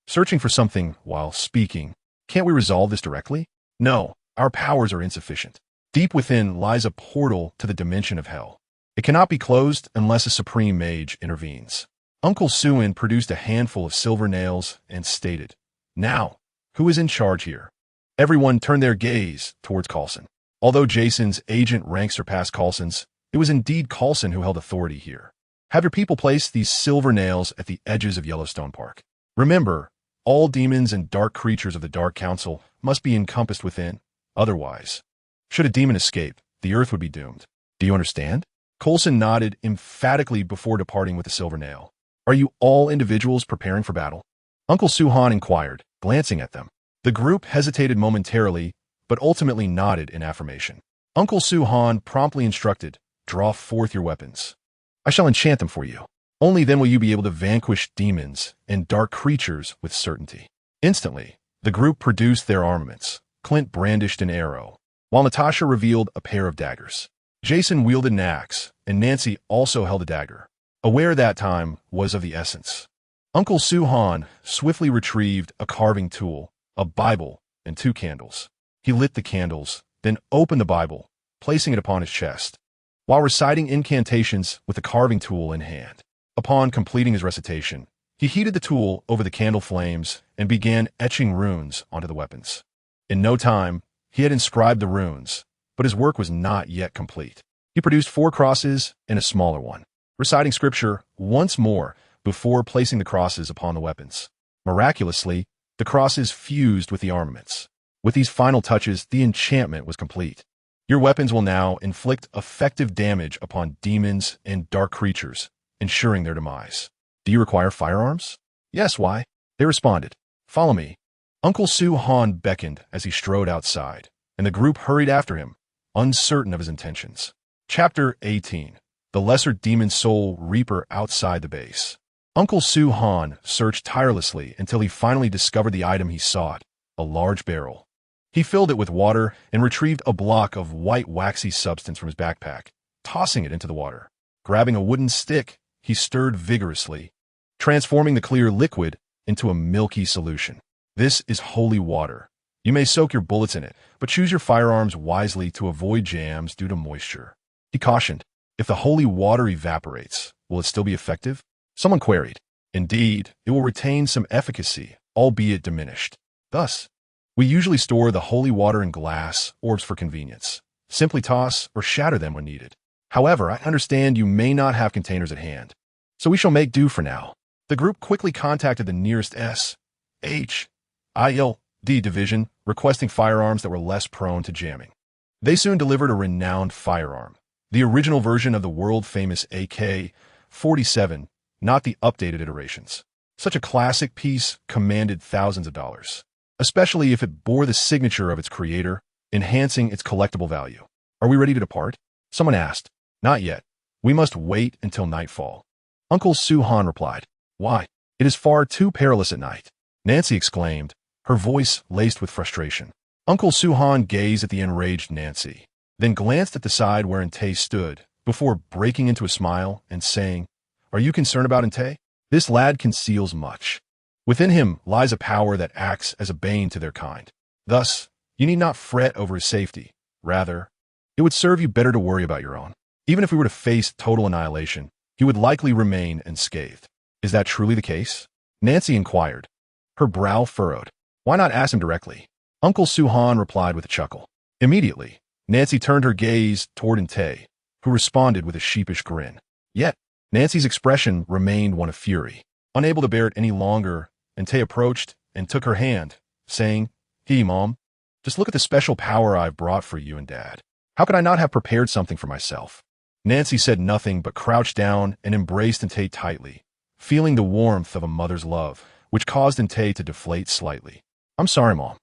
searching for something while speaking. Can't we resolve this directly? No, our powers are insufficient. Deep within lies a portal to the dimension of hell. It cannot be closed unless a supreme mage intervenes. Uncle Suin produced a handful of silver nails and stated, Now, who is in charge here? Everyone turned their gaze towards Coulson. Although Jason's agent rank surpassed Coulson's, it was indeed Coulson who held authority here. Have your people place these silver nails at the edges of Yellowstone Park. Remember, all demons and dark creatures of the Dark Council must be encompassed within. Otherwise, should a demon escape, the earth would be doomed. Do you understand? Coulson nodded emphatically before departing with the silver nail. Are you all individuals preparing for battle? Uncle Suhan inquired, glancing at them. The group hesitated momentarily, but ultimately nodded in affirmation. Uncle Suhan promptly instructed, Draw forth your weapons. I shall enchant them for you. Only then will you be able to vanquish demons and dark creatures with certainty. Instantly, the group produced their armaments. Clint brandished an arrow, while Natasha revealed a pair of daggers. Jason wielded an axe, and Nancy also held a dagger. Aware that time was of the essence. Uncle Suhan swiftly retrieved a carving tool, a Bible, and 2 candles. He lit the candles, then opened the Bible, placing it upon his chest, while reciting incantations with the carving tool in hand. Upon completing his recitation, he heated the tool over the candle flames and began etching runes onto the weapons. In no time, he had inscribed the runes, but his work was not yet complete. He produced 4 crosses and a smaller one, reciting scripture once more before placing the crosses upon the weapons. Miraculously, the crosses fused with the armaments. With these final touches, the enchantment was complete. Your weapons will now inflict effective damage upon demons and dark creatures, ensuring their demise. Do you require firearms? Yes, why? They responded. Follow me. Uncle Suhan beckoned as he strode outside, and the group hurried after him, uncertain of his intentions. Chapter 18. The Lesser Demon Soul Reaper Outside the Base. Uncle Suhan searched tirelessly until he finally discovered the item he sought, a large barrel. He filled it with water and retrieved a block of white waxy substance from his backpack, tossing it into the water. Grabbing a wooden stick, he stirred vigorously, transforming the clear liquid into a milky solution. This is holy water. You may soak your bullets in it, but choose your firearms wisely to avoid jams due to moisture. He cautioned, if the holy water evaporates, will it still be effective? Someone queried. Indeed, it will retain some efficacy, albeit diminished. Thus, we usually store the holy water in glass orbs for convenience. Simply toss or shatter them when needed. However, I understand you may not have containers at hand, so we shall make do for now. The group quickly contacted the nearest S.H.I.E.L.D. division, requesting firearms that were less prone to jamming. They soon delivered a renowned firearm, the original version of the world-famous AK-47, not the updated iterations. Such a classic piece commanded thousands of dollars, especially if it bore the signature of its creator, enhancing its collectible value. Are we ready to depart? Someone asked. Not yet. We must wait until nightfall. Uncle Suhan replied. Why? It is far too perilous at night. Nancy exclaimed, her voice laced with frustration. Uncle Suhan gazed at the enraged Nancy, then glanced at the side where Ante stood, before breaking into a smile and saying, Are you concerned about Ante? This lad conceals much. Within him lies a power that acts as a bane to their kind. Thus, you need not fret over his safety. Rather, it would serve you better to worry about your own. Even if we were to face total annihilation, he would likely remain unscathed. Is that truly the case? Nancy inquired, her brow furrowed. Why not ask him directly? Uncle Suhan replied with a chuckle. Immediately, Nancy turned her gaze toward Ante, who responded with a sheepish grin. Yet, Nancy's expression remained one of fury. Unable to bear it any longer, Ante approached and took her hand, saying, "Hey, Mom, just look at the special power I've brought for you and Dad. How could I not have prepared something for myself?" Nancy said nothing but crouched down and embraced Ante tightly, feeling the warmth of a mother's love, which caused Ante to deflate slightly. "I'm sorry, Mom.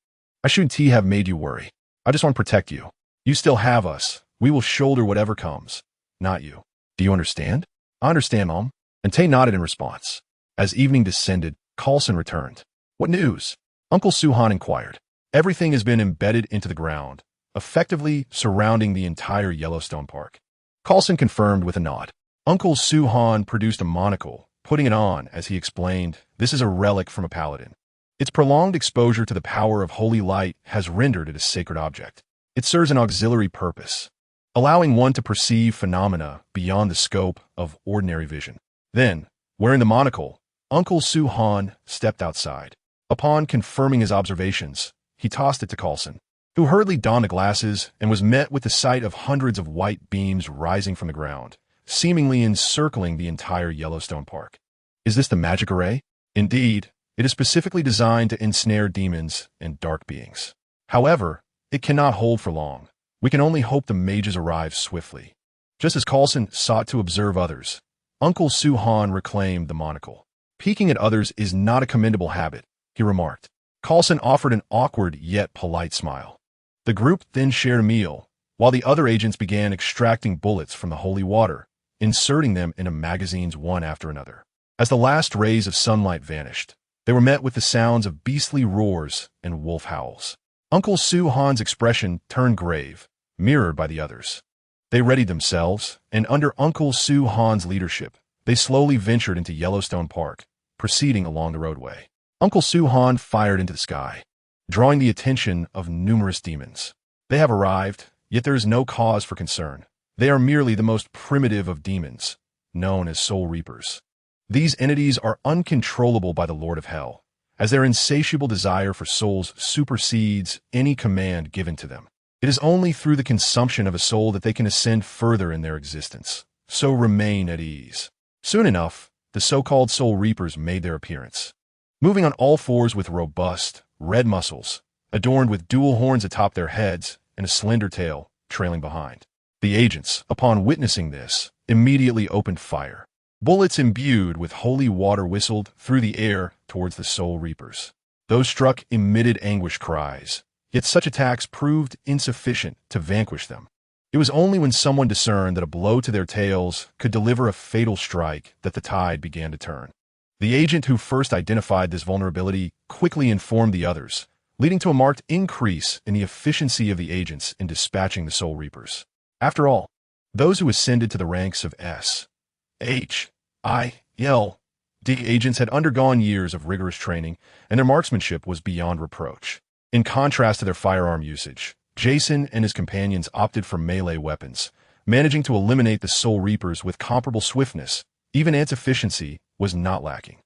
I shouldn't have made you worry. I just want to protect you. You still have us. We will shoulder whatever comes. Not you. Do you understand?" "I understand, Mom." Ante nodded in response. As evening descended, Coulson returned. "What news?" Uncle Suhan inquired. "Everything has been embedded into the ground, effectively surrounding the entire Yellowstone Park." Coulson confirmed with a nod. Uncle Suhan produced a monocle, putting it on as he explained, "This is a relic from a paladin. Its prolonged exposure to the power of holy light has rendered it a sacred object. It serves an auxiliary purpose, allowing one to perceive phenomena beyond the scope of ordinary vision." Then, wearing the monocle, Uncle Suhan stepped outside. Upon confirming his observations, he tossed it to Coulson, who hurriedly donned the glasses and was met with the sight of hundreds of white beams rising from the ground, seemingly encircling the entire Yellowstone Park. "Is this the magic array?" "Indeed, it is specifically designed to ensnare demons and dark beings. However, it cannot hold for long. We can only hope the mages arrive swiftly." Just as Coulson sought to observe others, Uncle Suhan reclaimed the monocle. "Peeking at others is not a commendable habit," he remarked. Coulson offered an awkward yet polite smile. The group then shared a meal, while the other agents began extracting bullets from the holy water, inserting them into magazines one after another. As the last rays of sunlight vanished, they were met with the sounds of beastly roars and wolf howls. Uncle Suhan's expression turned grave, mirrored by the others. They readied themselves, and under Uncle Suhan's leadership, they slowly ventured into Yellowstone Park, proceeding along the roadway. Uncle Suhan fired into the sky, drawing the attention of numerous demons. "They have arrived, yet there is no cause for concern. They are merely the most primitive of demons, known as soul reapers. These entities are uncontrollable by the Lord of Hell, as their insatiable desire for souls supersedes any command given to them. It is only through the consumption of a soul that they can ascend further in their existence, so remain at ease." Soon enough, the so-called soul reapers made their appearance, moving on all fours with robust, red muscles, adorned with dual horns atop their heads and a slender tail trailing behind. The agents, upon witnessing this, immediately opened fire. Bullets imbued with holy water whistled through the air towards the soul reapers. Those struck emitted anguished cries, yet such attacks proved insufficient to vanquish them. It was only when someone discerned that a blow to their tails could deliver a fatal strike that the tide began to turn. The agent who first identified this vulnerability quickly informed the others, leading to a marked increase in the efficiency of the agents in dispatching the soul reapers. After all, those who ascended to the ranks of S.H.I.E.L.D agents had undergone years of rigorous training, and their marksmanship was beyond reproach. In contrast to their firearm usage, Jason and his companions opted for melee weapons, managing to eliminate the soul reapers with comparable swiftness. Even Ant's efficiency was not lacking.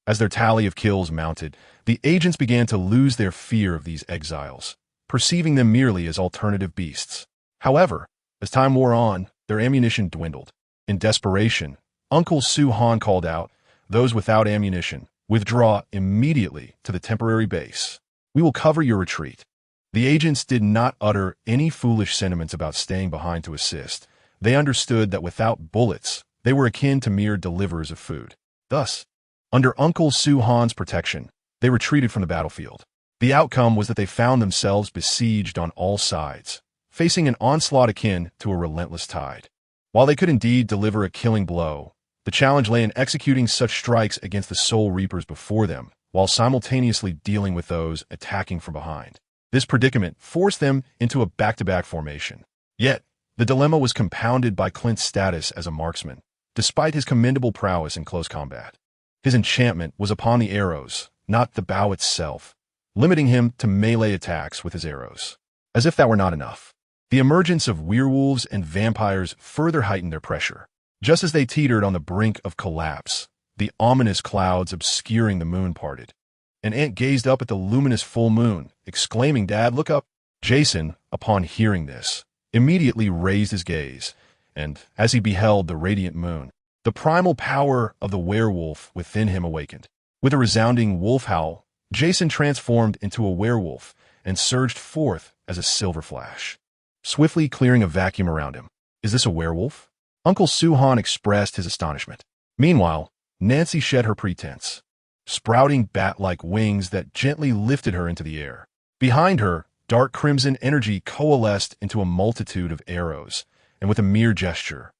As their tally of kills mounted, the agents began to lose their fear of these exiles, perceiving them merely as alternative beasts. However, as time wore on, their ammunition dwindled. In desperation, Uncle Suhan called out, "Those without ammunition, withdraw immediately to the temporary base. We will cover your retreat." The agents did not utter any foolish sentiments about staying behind to assist. They understood that without bullets, they were akin to mere deliverers of food. Thus, under Uncle Suhan's protection, they retreated from the battlefield. The outcome was that they found themselves besieged on all sides, facing an onslaught akin to a relentless tide. While they could indeed deliver a killing blow, the challenge lay in executing such strikes against the soul reapers before them, while simultaneously dealing with those attacking from behind. This predicament forced them into a back-to-back formation. Yet, the dilemma was compounded by Clint's status as a marksman, despite his commendable prowess in close combat. His enchantment was upon the arrows, not the bow itself, limiting him to melee attacks with his arrows. As if that were not enough, the emergence of werewolves and vampires further heightened their pressure. Just as they teetered on the brink of collapse, the ominous clouds obscuring the moon parted. An ant gazed up at the luminous full moon, exclaiming, "Dad, look up!" Jason, upon hearing this, immediately raised his gaze, and as he beheld the radiant moon, the primal power of the werewolf within him awakened. With a resounding wolf howl, Jason transformed into a werewolf and surged forth as a silver flash, swiftly clearing a vacuum around him. Is this a werewolf? Uncle Suhan expressed his astonishment. Meanwhile, Nancy shed her pretense, sprouting bat-like wings that gently lifted her into the air. Behind her, dark crimson energy coalesced into a multitude of arrows, and with a mere gesture,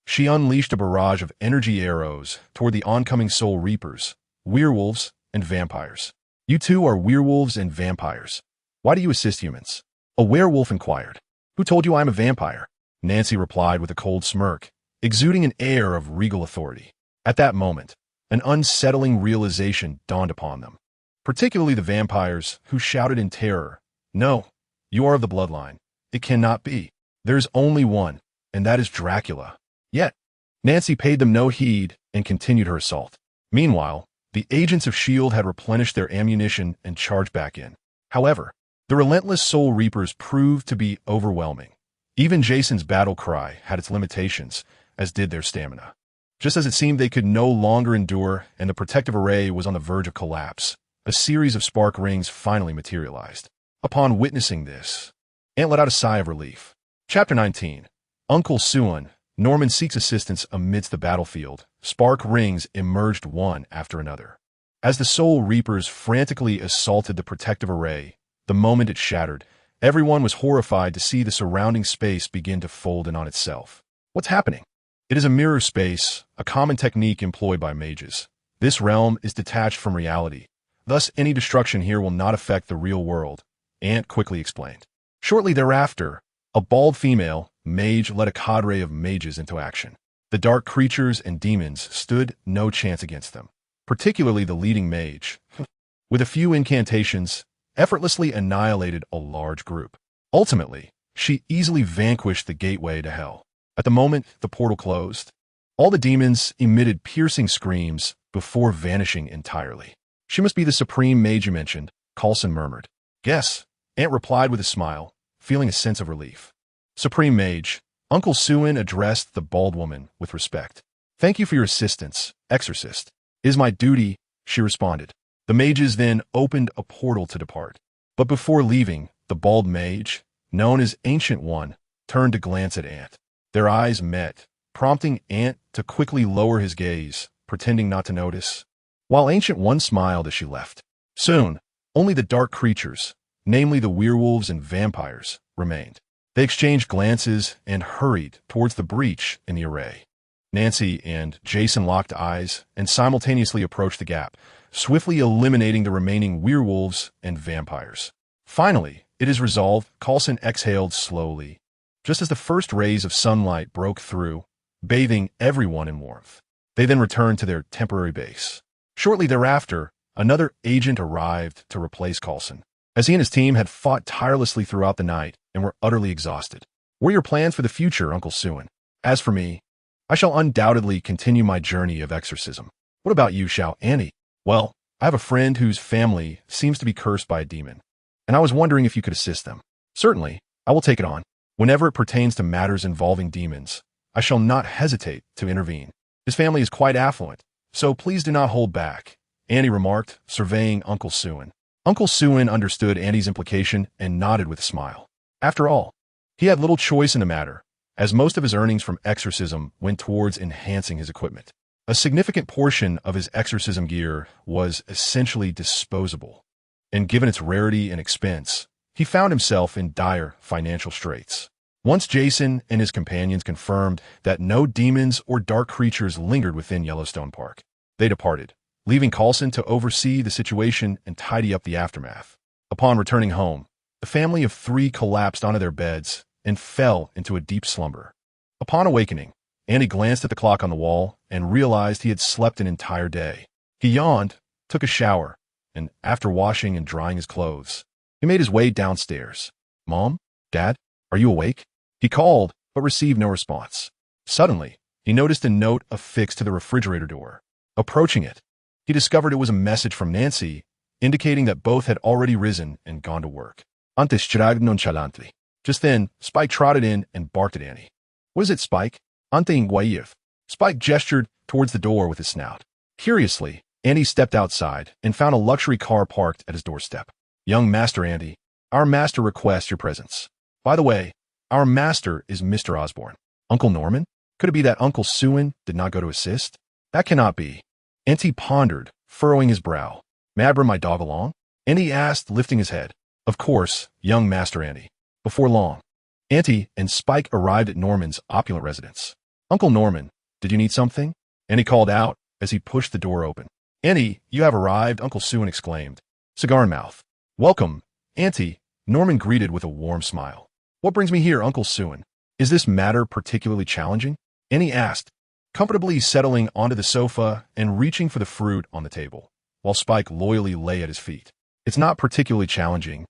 she unleashed a barrage of energy arrows toward the oncoming soul reapers, werewolves, and vampires. You two are werewolves and vampires. Why do you assist humans? A werewolf inquired. Who told you I am a vampire? Nancy replied with a cold smirk, exuding an air of regal authority. At that moment, an unsettling realization dawned upon them, particularly the vampires, who shouted in terror, "No, you are of the bloodline. It cannot be. There is only one, and that is Dracula." Yet, Nancy paid them no heed and continued her assault. Meanwhile, the agents of S.H.I.E.L.D. had replenished their ammunition and charged back in. However, the relentless Soul Reapers proved to be overwhelming. Even Jason's battle cry had its limitations, as did their stamina. Just as it seemed they could no longer endure and the protective array was on the verge of collapse, a series of spark rings finally materialized. Upon witnessing this, Ant let out a sigh of relief. Chapter 19. Uncle Suhan. Norman seeks assistance amidst the battlefield. Spark rings emerged one after another. As the Soul Reapers frantically assaulted the protective array, the moment it shattered, everyone was horrified to see the surrounding space begin to fold in on itself. What's happening? It is a mirror space, a common technique employed by mages. This realm is detached from reality. Thus, any destruction here will not affect the real world, Ant quickly explained. Shortly thereafter, a bald female mage led a cadre of mages into action. The dark creatures and demons stood no chance against them, particularly the leading mage. With a few incantations, effortlessly annihilated a large group. Ultimately, she easily vanquished the gateway to hell. At the moment the portal closed, all the demons emitted piercing screams before vanishing entirely. She must be the supreme mage you mentioned, Coulson murmured. Guess, Ant replied with a smile, feeling a sense of relief. Supreme Mage, Uncle Suhan addressed the bald woman with respect. Thank you for your assistance, Exorcist. It is my duty, she responded. The mages then opened a portal to depart. But before leaving, the bald mage, known as Ancient One, turned to glance at Ant. Their eyes met, prompting Ant to quickly lower his gaze, pretending not to notice, while Ancient One smiled as she left. Soon, only the dark creatures, namely the werewolves and vampires, remained. They exchanged glances and hurried towards the breach in the array. Nancy and Jason locked eyes and simultaneously approached the gap, swiftly eliminating the remaining werewolves and vampires. Finally, it is resolved, Coulson exhaled slowly, just as the first rays of sunlight broke through, bathing everyone in warmth. They then returned to their temporary base. Shortly thereafter, another agent arrived to replace Coulson, as he and his team had fought tirelessly throughout the night and were utterly exhausted. What are your plans for the future, Uncle Suhan? As for me, I shall undoubtedly continue my journey of exorcism. What about you, Anyue? Well, I have a friend whose family seems to be cursed by a demon, and I was wondering if you could assist them. Certainly, I will take it on. Whenever it pertains to matters involving demons, I shall not hesitate to intervene. His family is quite affluent, so please do not hold back, Annie remarked, surveying Uncle Suhan. Uncle Suhan understood Annie's implication and nodded with a smile. After all, he had little choice in the matter, as most of his earnings from exorcism went towards enhancing his equipment. A significant portion of his exorcism gear was essentially disposable, and given its rarity and expense, he found himself in dire financial straits. Once Jason and his companions confirmed that no demons or dark creatures lingered within Yellowstone Park, they departed, leaving Coulson to oversee the situation and tidy up the aftermath. Upon returning home, the family of three collapsed onto their beds and fell into a deep slumber. Upon awakening, Andy glanced at the clock on the wall and realized he had slept an entire day. He yawned, took a shower, and after washing and drying his clothes, he made his way downstairs. Mom? Dad? Are you awake? He called, but received no response. Suddenly, he noticed a note affixed to the refrigerator door. Approaching it, he discovered it was a message from Nancy, indicating that both had already risen and gone to work. Antes nonchalantly. Just then, Spike trotted in and barked at Annie. "What is it, Spike?" "Anyue." Spike gestured towards the door with his snout. Curiously, Andy stepped outside and found a luxury car parked at his doorstep. "Young Master Andy, our master requests your presence. By the way, our master is Mr. Osborne." "Uncle Norman? Could it be that Uncle Suin did not go to assist?" "That cannot be." Auntie pondered, furrowing his brow. "May I bring my dog along?" Andy asked, lifting his head. "Of course, young Master Andy." Before long, Auntie and Spike arrived at Norman's opulent residence. "Uncle Norman, did you need something?" Andy called out as he pushed the door open. "Andy, you have arrived," Uncle Suin exclaimed, cigar in mouth. "Welcome, Auntie," Norman greeted with a warm smile. "What brings me here, Uncle Suin? Is this matter particularly challenging?" Annie asked, comfortably settling onto the sofa and reaching for the fruit on the table, while Spike loyally lay at his feet. "It's not particularly challenging,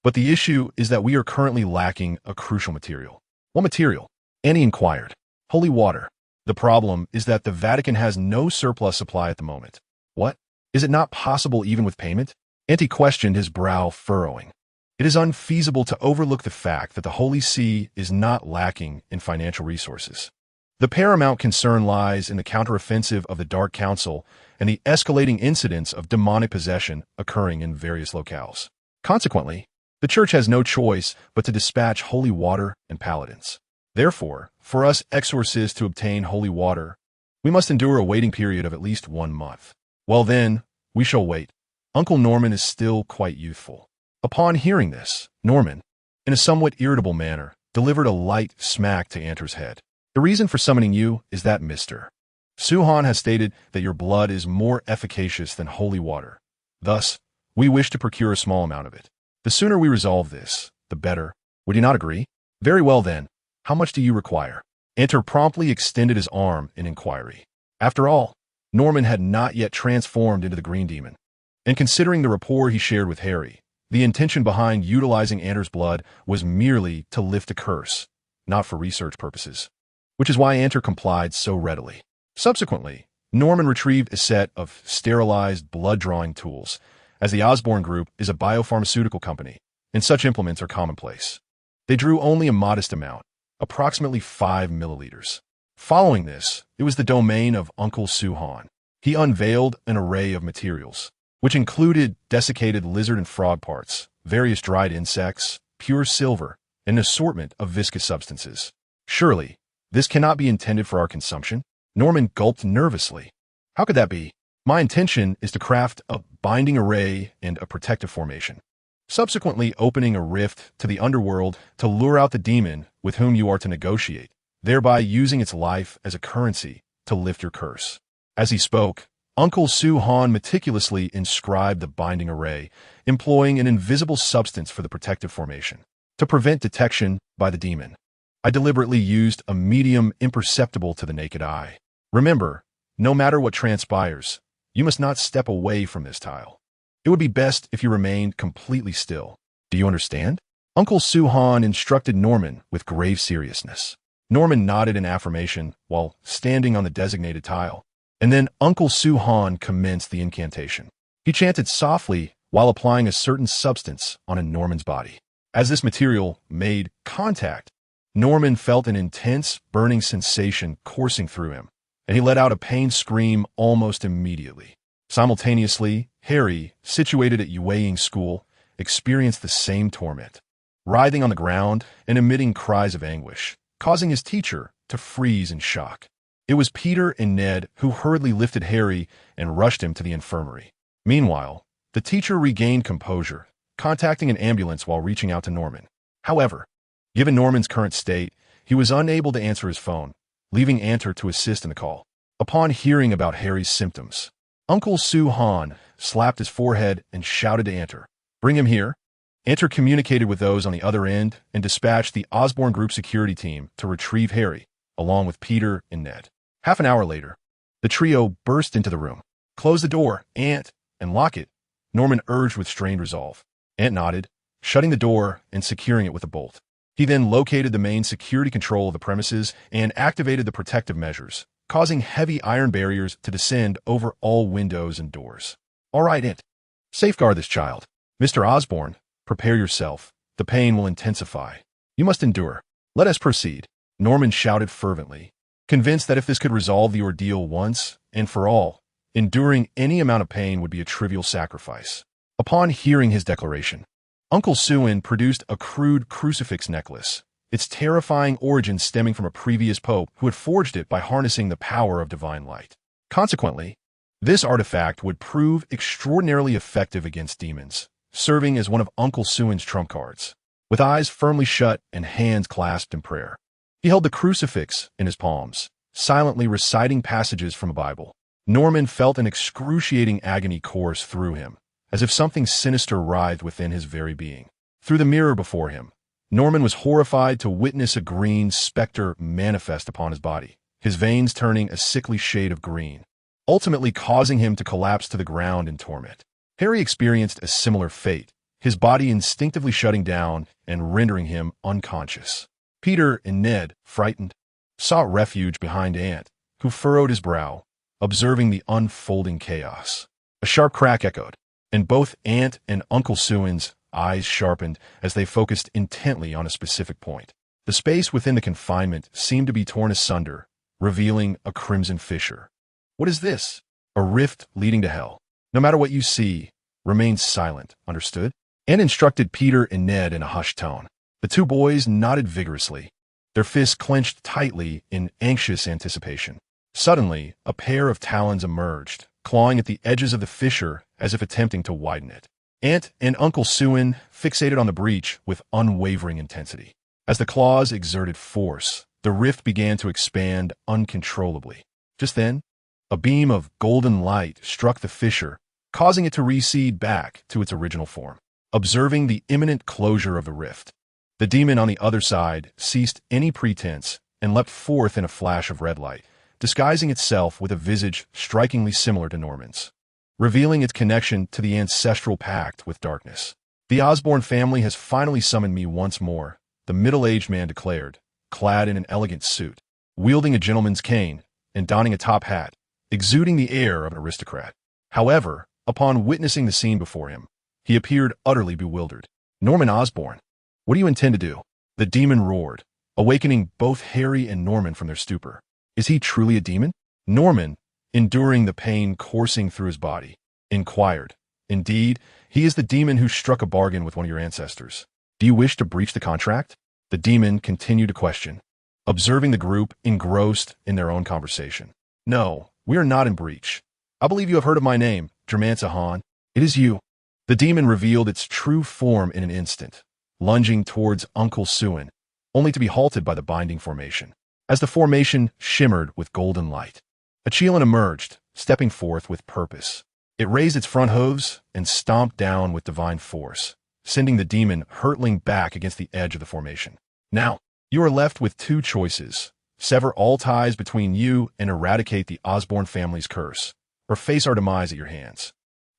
but the issue is that we are currently lacking a crucial material." "What material?" Annie inquired. "Holy water. The problem is that the Vatican has no surplus supply at the moment." "What? Is it not possible even with payment?" Auntie questioned, his brow furrowing. "It is unfeasible to overlook the fact that the Holy See is not lacking in financial resources. The paramount concern lies in the counteroffensive of the Dark Council and the escalating incidents of demonic possession occurring in various locales. Consequently, the Church has no choice but to dispatch holy water and paladins. Therefore, for us exorcists to obtain holy water, we must endure a waiting period of at least 1 month. Well then, we shall wait. Uncle Norman is still quite youthful." Upon hearing this, Norman, in a somewhat irritable manner, delivered a light smack to Anter's head. "The reason for summoning you is that Mr. Suhan has stated that your blood is more efficacious than holy water. Thus, we wish to procure a small amount of it. The sooner we resolve this, the better. Would you not agree?" "Very well then. How much do you require?" Anter promptly extended his arm in inquiry. After all, Norman had not yet transformed into the Green Demon, and considering the rapport he shared with Harry, the intention behind utilizing Anter's blood was merely to lift a curse, not for research purposes, which is why Anter complied so readily. Subsequently, Norman retrieved a set of sterilized blood-drawing tools, as the Osborne Group is a biopharmaceutical company, and such implements are commonplace. They drew only a modest amount, approximately 5 milliliters. Following this, it was the domain of Uncle Suhan. He unveiled an array of materials, which included desiccated lizard and frog parts, various dried insects, pure silver, and an assortment of viscous substances. "Surely, this cannot be intended for our consumption?" Norman gulped nervously. "How could that be? My intention is to craft a binding array and a protective formation, subsequently opening a rift to the underworld to lure out the demon with whom you are to negotiate, thereby using its life as a currency to lift your curse." As he spoke, Uncle Suhan meticulously inscribed the binding array, employing an invisible substance for the protective formation. To prevent detection by the demon, I deliberately used a medium imperceptible to the naked eye. Remember, no matter what transpires, you must not step away from this tile. It would be best if you remained completely still. Do you understand? Uncle Suhan instructed Norman with grave seriousness. Norman nodded in affirmation while standing on the designated tile, and then Uncle Suhan commenced the incantation. He chanted softly while applying a certain substance on Norman's body. As this material made contact, Norman felt an intense, burning sensation coursing through him, and he let out a pained scream almost immediately. Simultaneously, Harry, situated at Yueying School, experienced the same torment, writhing on the ground and emitting cries of anguish, causing his teacher to freeze in shock. It was Peter and Ned who hurriedly lifted Harry and rushed him to the infirmary. Meanwhile, the teacher regained composure, contacting an ambulance while reaching out to Norman. However, given Norman's current state, he was unable to answer his phone, leaving Anter to assist in the call. Upon hearing about Harry's symptoms, Uncle Suhan slapped his forehead and shouted to Anter, "Bring him here." Anter communicated with those on the other end and dispatched the Osborne Group security team to retrieve Harry, along with Peter and Ned. Half an hour later, the trio burst into the room. "Close the door, Ant, and lock it," Norman urged with strained resolve. Ant nodded, shutting the door and securing it with a bolt. He then located the main security control of the premises and activated the protective measures, causing heavy iron barriers to descend over all windows and doors. "All right, Ant. Safeguard this child. Mr. Osborne, prepare yourself. The pain will intensify." You must endure. Let us proceed. Norman shouted fervently, convinced that if this could resolve the ordeal once and for all, enduring any amount of pain would be a trivial sacrifice. Upon hearing his declaration, Uncle Suin produced a crude crucifix necklace, its terrifying origin stemming from a previous pope who had forged it by harnessing the power of divine light. Consequently, this artifact would prove extraordinarily effective against demons, serving as one of Uncle Suin's trump cards. With eyes firmly shut and hands clasped in prayer, he held the crucifix in his palms, silently reciting passages from a Bible. Norman felt an excruciating agony course through him, as if something sinister writhed within his very being. Through the mirror before him, Norman was horrified to witness a green specter manifest upon his body, his veins turning a sickly shade of green, ultimately causing him to collapse to the ground in torment. Harry experienced a similar fate, his body instinctively shutting down and rendering him unconscious. Peter and Ned, frightened, sought refuge behind Ant, who furrowed his brow, observing the unfolding chaos. A sharp crack echoed, and both Ant and Uncle Suin's eyes sharpened as they focused intently on a specific point. The space within the confinement seemed to be torn asunder, revealing a crimson fissure. What is this? A rift leading to hell. No matter what you see, remain silent, understood? Ant instructed Peter and Ned in a hushed tone. The two boys nodded vigorously, their fists clenched tightly in anxious anticipation. Suddenly, a pair of talons emerged, clawing at the edges of the fissure as if attempting to widen it. Ant and Uncle Suin fixated on the breach with unwavering intensity. As the claws exerted force, the rift began to expand uncontrollably. Just then, a beam of golden light struck the fissure, causing it to recede back to its original form. Observing the imminent closure of the rift, the demon on the other side ceased any pretense and leapt forth in a flash of red light, disguising itself with a visage strikingly similar to Norman's, revealing its connection to the ancestral pact with darkness. The Osborne family has finally summoned me once more, the middle-aged man declared, clad in an elegant suit, wielding a gentleman's cane and donning a top hat, exuding the air of an aristocrat. However, upon witnessing the scene before him, he appeared utterly bewildered. Norman Osborne, what do you intend to do? The demon roared, awakening both Harry and Norman from their stupor. Is he truly a demon? Norman, enduring the pain coursing through his body, inquired. Indeed, he is the demon who struck a bargain with one of your ancestors. Do you wish to breach the contract? The demon continued to question, observing the group engrossed in their own conversation. No, we are not in breach. I believe you have heard of my name, Germansa Han. It is you. The demon revealed its true form in an instant, lunging towards Uncle Suin, only to be halted by the binding formation. As the formation shimmered with golden light, a Chelan emerged, stepping forth with purpose. It raised its front hooves and stomped down with divine force, sending the demon hurtling back against the edge of the formation. Now, you are left with two choices. Sever all ties between you and eradicate the Osborne family's curse, or face our demise at your hands.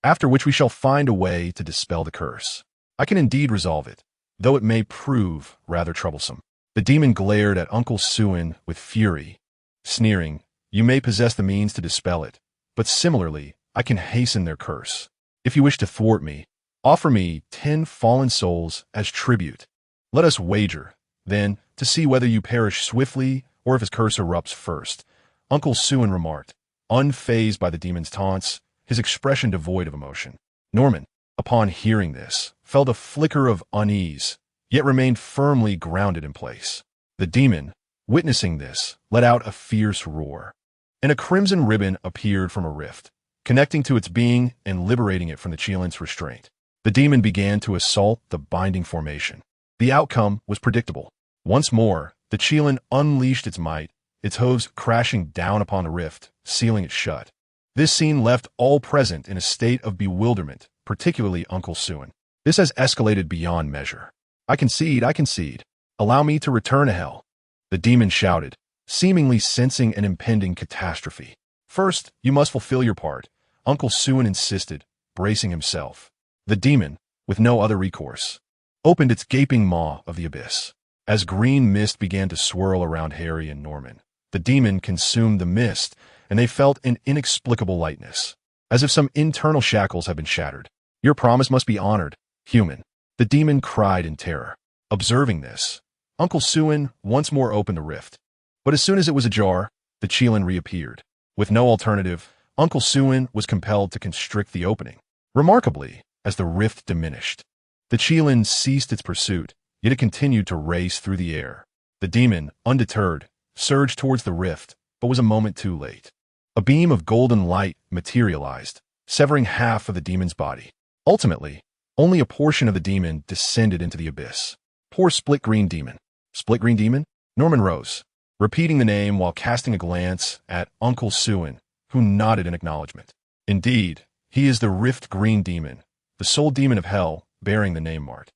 After which we shall find a way to dispel the curse. I can indeed resolve it, though it may prove rather troublesome. The demon glared at Uncle Suin with fury, sneering, you may possess the means to dispel it, but similarly, I can hasten their curse. If you wish to thwart me, offer me 10 fallen souls as tribute. Let us wager, then, to see whether you perish swiftly or if his curse erupts first. Uncle Suin remarked, unfazed by the demon's taunts, his expression devoid of emotion. Norman, upon hearing this, felt a flicker of unease, yet remained firmly grounded in place. The demon, witnessing this, let out a fierce roar, and a crimson ribbon appeared from a rift, connecting to its being and liberating it from the Chelan's restraint. The demon began to assault the binding formation. The outcome was predictable. Once more, the Chelan unleashed its might, its hooves crashing down upon the rift, sealing it shut. This scene left all present in a state of bewilderment, particularly Uncle Suin. This has escalated beyond measure. I concede. Allow me to return to hell. The demon shouted, seemingly sensing an impending catastrophe. First, you must fulfill your part, Uncle Suin insisted, bracing himself. The demon, with no other recourse, opened its gaping maw of the abyss. As green mist began to swirl around Harry and Norman, the demon consumed the mist, and they felt an inexplicable lightness, as if some internal shackles had been shattered. Your promise must be honored, human, the demon cried in terror. Observing this, Uncle Suin once more opened the rift. But as soon as it was ajar, the Qilin reappeared. With no alternative, Uncle Suin was compelled to constrict the opening. Remarkably, as the rift diminished, the Qilin ceased its pursuit, yet it continued to race through the air. The demon, undeterred, surged towards the rift, but was a moment too late. A beam of golden light materialized, severing half of the demon's body. Ultimately, only a portion of the demon descended into the abyss. Poor Split Green Demon. Split Green Demon? Norman rose, repeating the name while casting a glance at Uncle Suin, who nodded in acknowledgement. Indeed, he is the Rift Green Demon, the sole demon of hell bearing the name mark.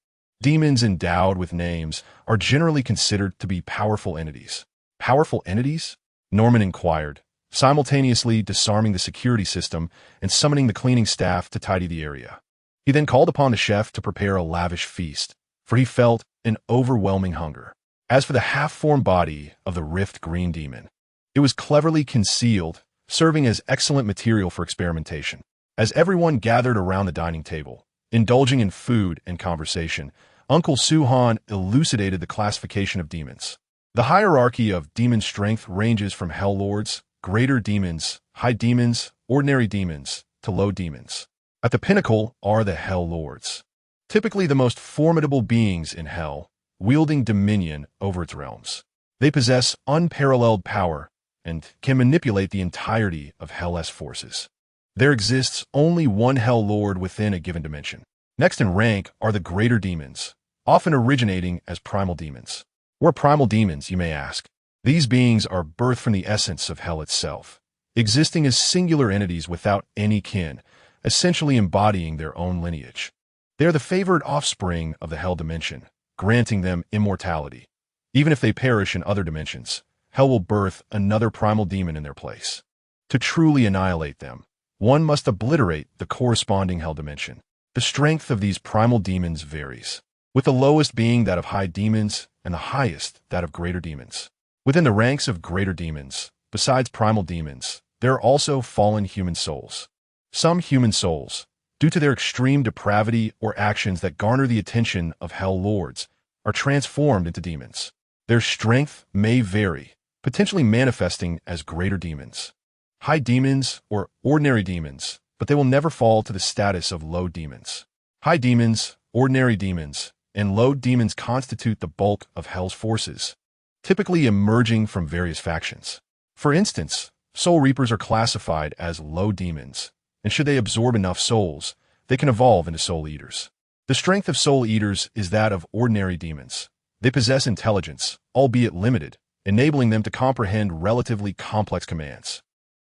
Demons endowed with names are generally considered to be powerful entities. Powerful entities? Norman inquired, simultaneously disarming the security system and summoning the cleaning staff to tidy the area. He then called upon the chef to prepare a lavish feast, for he felt an overwhelming hunger. As for the half-formed body of the Rift Green Demon, it was cleverly concealed, serving as excellent material for experimentation. As everyone gathered around the dining table, indulging in food and conversation, Uncle Suhan elucidated the classification of demons. The hierarchy of demon strength ranges from hell lords, greater demons, high demons, ordinary demons, to low demons. At the pinnacle are the hell lords, typically the most formidable beings in hell, wielding dominion over its realms. They possess unparalleled power and can manipulate the entirety of Hell's forces. There exists only one Hell Lord within a given dimension. Next in rank are the greater demons, often originating as primal demons. What are primal demons, you may ask? These beings are birthed from the essence of hell itself, existing as singular entities without any kin, essentially embodying their own lineage. They are the favored offspring of the hell dimension, granting them immortality. Even if they perish in other dimensions, hell will birth another primal demon in their place. To truly annihilate them, one must obliterate the corresponding hell dimension. The strength of these primal demons varies, with the lowest being that of high demons and the highest that of greater demons. Within the ranks of greater demons, besides primal demons, there are also fallen human souls. Some human souls, due to their extreme depravity or actions that garner the attention of hell lords, are transformed into demons. Their strength may vary, potentially manifesting as greater demons, high demons, or ordinary demons, but they will never fall to the status of low demons. High demons, ordinary demons, and low demons constitute the bulk of hell's forces, typically emerging from various factions. For instance, soul reapers are classified as low demons, and should they absorb enough souls, they can evolve into soul eaters. The strength of soul eaters is that of ordinary demons. They possess intelligence, albeit limited, enabling them to comprehend relatively complex commands.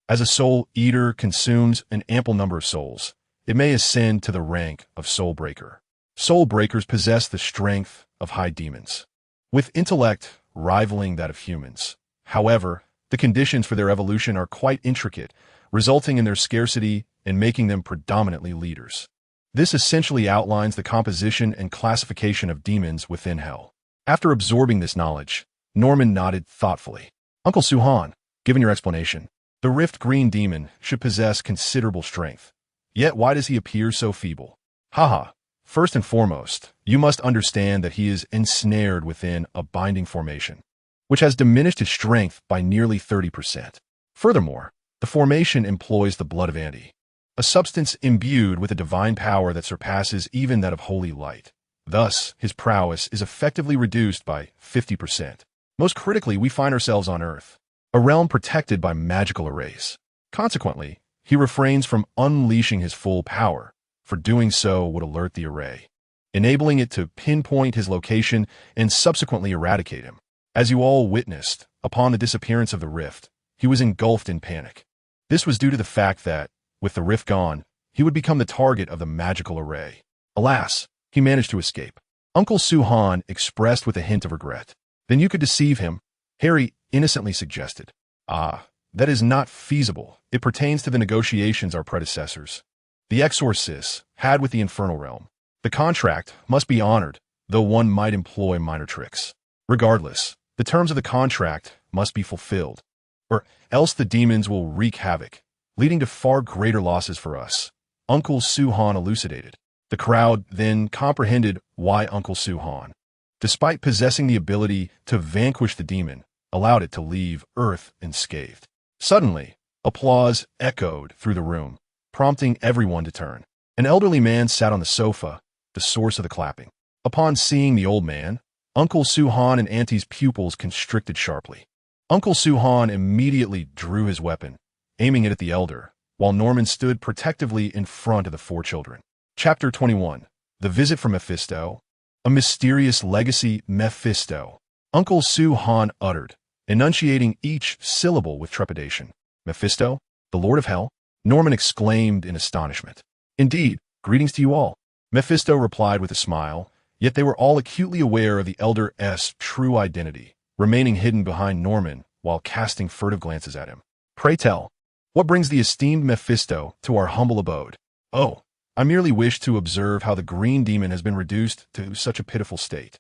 As a soul eater consumes an ample number of souls, it may ascend to the rank of soul breaker. Soul breakers possess the strength of high demons, with intellect rivaling that of humans. However, the conditions for their evolution are quite intricate, resulting in their scarcity and making them predominantly leaders. This essentially outlines the composition and classification of demons within hell. After absorbing this knowledge, Norman nodded thoughtfully. Uncle Suhan, given your explanation, the Rift Green Demon should possess considerable strength. Yet why does he appear so feeble? Haha. First and foremost, you must understand that he is ensnared within a binding formation, which has diminished his strength by nearly 30%. Furthermore, the formation employs the blood of Anyue, a substance imbued with a divine power that surpasses even that of holy light. Thus, his prowess is effectively reduced by 50%. Most critically, we find ourselves on Earth, a realm protected by magical arrays. Consequently, he refrains from unleashing his full power, for doing so would alert the array, enabling it to pinpoint his location and subsequently eradicate him. As you all witnessed, upon the disappearance of the rift, he was engulfed in panic. This was due to the fact that, with the rift gone, he would become the target of the magical array. Alas, he managed to escape. Uncle Suhan expressed with a hint of regret. Then you could deceive him, Harry innocently suggested. Ah, that is not feasible. It pertains to the negotiations our predecessors, the exorcists, had with the infernal realm. The contract must be honored, though one might employ minor tricks. Regardless, the terms of the contract must be fulfilled, or else the demons will wreak havoc, leading to far greater losses for us, Uncle Suhan elucidated. The crowd then comprehended why Uncle Suhan despite possessing the ability to vanquish the demon, allowed it to leave Earth unscathed. Suddenly, applause echoed through the room, prompting everyone to turn. An elderly man sat on the sofa, the source of the clapping. Upon seeing the old man, Uncle Su-han and Auntie's pupils constricted sharply. Uncle Su-han immediately drew his weapon, aiming it at the elder, while Norman stood protectively in front of the four children. Chapter 21. The Visit from Mephisto. A Mysterious Legacy. Mephisto. Uncle Su-han uttered, enunciating each syllable with trepidation. Mephisto, the Lord of Hell? Norman exclaimed in astonishment. Indeed, greetings to you all. Mephisto replied with a smile, yet they were all acutely aware of the elder's true identity, remaining hidden behind Norman while casting furtive glances at him. Pray tell, what brings the esteemed Mephisto to our humble abode? Oh, I merely wish to observe how the green demon has been reduced to such a pitiful state.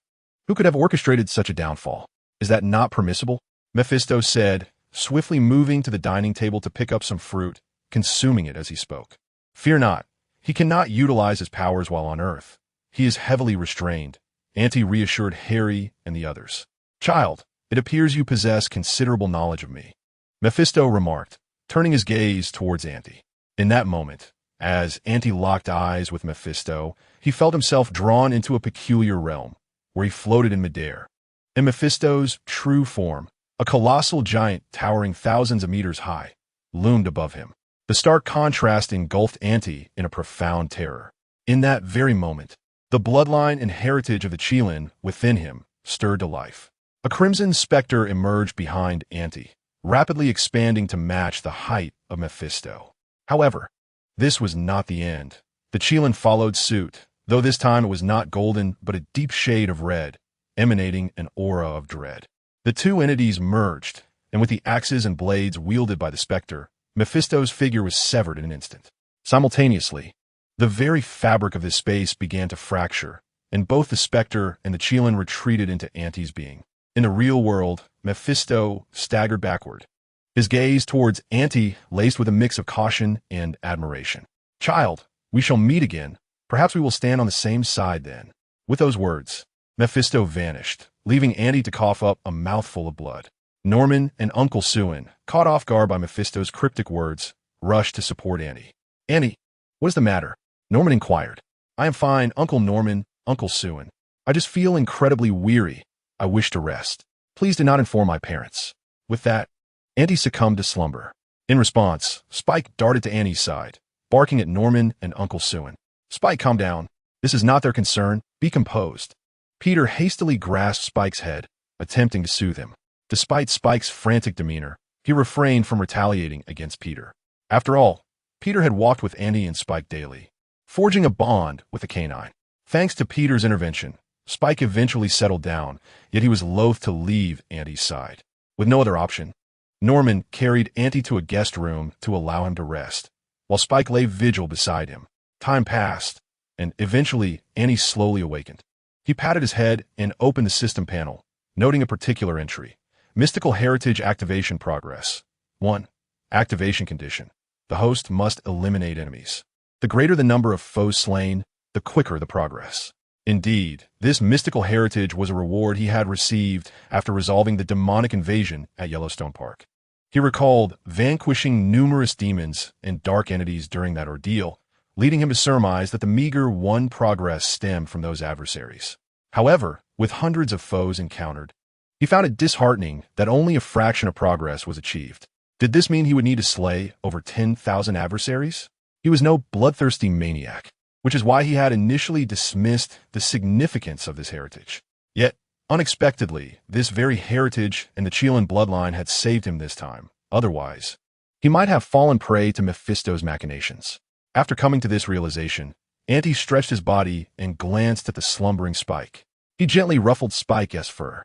Who could have orchestrated such a downfall? Is that not permissible? Mephisto said, swiftly moving to the dining table to pick up some fruit, consuming it as he spoke. Fear not, he cannot utilize his powers while on Earth. He is heavily restrained, Auntie reassured Harry and the others. Child, it appears you possess considerable knowledge of me, Mephisto remarked, turning his gaze towards Auntie. In that moment, as Auntie locked eyes with Mephisto, he felt himself drawn into a peculiar realm, where he floated in midair. In Mephisto's true form, a colossal giant towering thousands of meters high loomed above him. The stark contrast engulfed Auntie in a profound terror. In that very moment, the bloodline and heritage of the Qilin within him stirred to life. A crimson specter emerged behind Auntie, rapidly expanding to match the height of Mephisto. However, this was not the end. The Qilin followed suit, though this time it was not golden but a deep shade of red, emanating an aura of dread. The two entities merged, and with the axes and blades wielded by the specter, Mephisto's figure was severed in an instant. Simultaneously, the very fabric of this space began to fracture, and both the specter and the Qilin retreated into Auntie's being. In the real world, Mephisto staggered backward, his gaze towards Auntie laced with a mix of caution and admiration. Child, we shall meet again. Perhaps we will stand on the same side then. With those words, Mephisto vanished, leaving Auntie to cough up a mouthful of blood. Norman and Uncle Suin, caught off guard by Mephisto's cryptic words, rushed to support Auntie. Auntie, what is the matter? Norman inquired. I am fine, Uncle Norman, Uncle Suin. I just feel incredibly weary. I wish to rest. Please do not inform my parents. With that, Auntie succumbed to slumber. In response, Spike darted to Auntie's side, barking at Norman and Uncle Suin. Spike, calm down. This is not their concern. Be composed. Peter hastily grasped Spike's head, attempting to soothe him. Despite Spike's frantic demeanor, he refrained from retaliating against Peter. After all, Peter had walked with Auntie and Spike daily, forging a bond with the canine. Thanks to Peter's intervention, Spike eventually settled down, yet he was loath to leave Auntie's side. With no other option, Norman carried Auntie to a guest room to allow him to rest, while Spike lay vigil beside him. Time passed, and eventually Auntie slowly awakened. He patted his head and opened the system panel, noting a particular entry. Mystical Heritage Activation Progress. 1. Activation Condition. The host must eliminate enemies. The greater the number of foes slain, the quicker the progress. Indeed, this mystical heritage was a reward he had received after resolving the demonic invasion at Yellowstone Park. He recalled vanquishing numerous demons and dark entities during that ordeal, leading him to surmise that the meager 1 progress stemmed from those adversaries. However, with hundreds of foes encountered, he found it disheartening that only a fraction of progress was achieved. Did this mean he would need to slay over 10,000 adversaries? He was no bloodthirsty maniac, which is why he had initially dismissed the significance of this heritage. Yet, unexpectedly, this very heritage and the Qilin bloodline had saved him this time. Otherwise, he might have fallen prey to Mephisto's machinations. After coming to this realization, Auntie stretched his body and glanced at the slumbering Spike. He gently ruffled Spike's fur,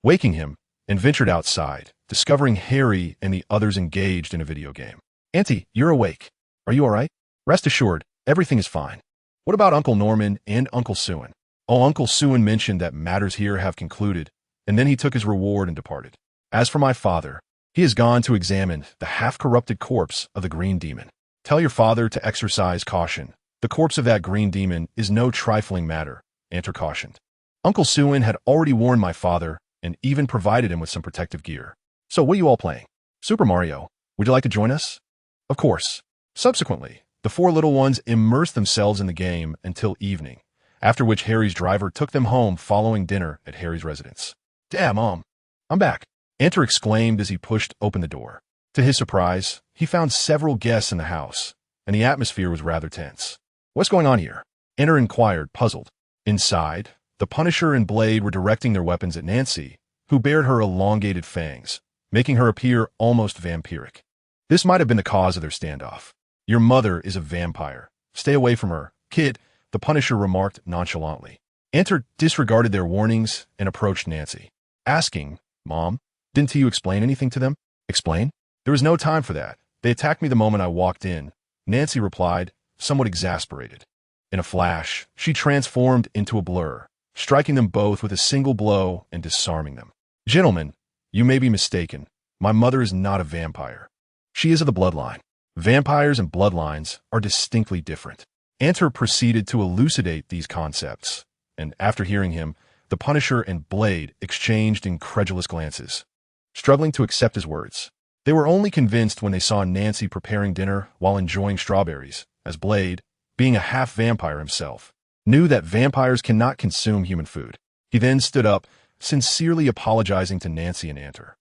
waking him, and ventured outside, discovering Harry and the others engaged in a video game. Auntie, you're awake. Are you all right? Rest assured, everything is fine. What about Uncle Norman and Uncle Suin? Oh, Uncle Suin mentioned that matters here have concluded, and then he took his reward and departed. As for my father, he has gone to examine the half-corrupted corpse of the green demon. Tell your father to exercise caution. The corpse of that green demon is no trifling matter, Auntie cautioned. Uncle Suin had already warned my father and even provided him with some protective gear. So what are you all playing? Super Mario. Would you like to join us? Of course. Subsequently, the four little ones immersed themselves in the game until evening, after which Harry's driver took them home following dinner at Harry's residence. Damn, Mom. I'm back. Enter exclaimed as he pushed open the door. To his surprise, he found several guests in the house, and the atmosphere was rather tense. What's going on here? Enter inquired, puzzled. Inside, the Punisher and Blade were directing their weapons at Nancy, who bared her elongated fangs, making her appear almost vampiric. This might have been the cause of their standoff. Your mother is a vampire. Stay away from her, kid, the Punisher remarked nonchalantly. Enter disregarded their warnings and approached Nancy, asking, Mom, didn't you explain anything to them? Explain? There was no time for that. They attacked me the moment I walked in, Nancy replied, somewhat exasperated. In a flash, she transformed into a blur, striking them both with a single blow and disarming them. Gentlemen, you may be mistaken. My mother is not a vampire. She is of the bloodline. Vampires and bloodlines are distinctly different. Enter proceeded to elucidate these concepts, and after hearing him, the Punisher and Blade exchanged incredulous glances, struggling to accept his words. They were only convinced when they saw Nancy preparing dinner while enjoying strawberries, as Blade, being a half-vampire himself, knew that vampires cannot consume human food. He then stood up, sincerely apologizing to Nancy and Enter.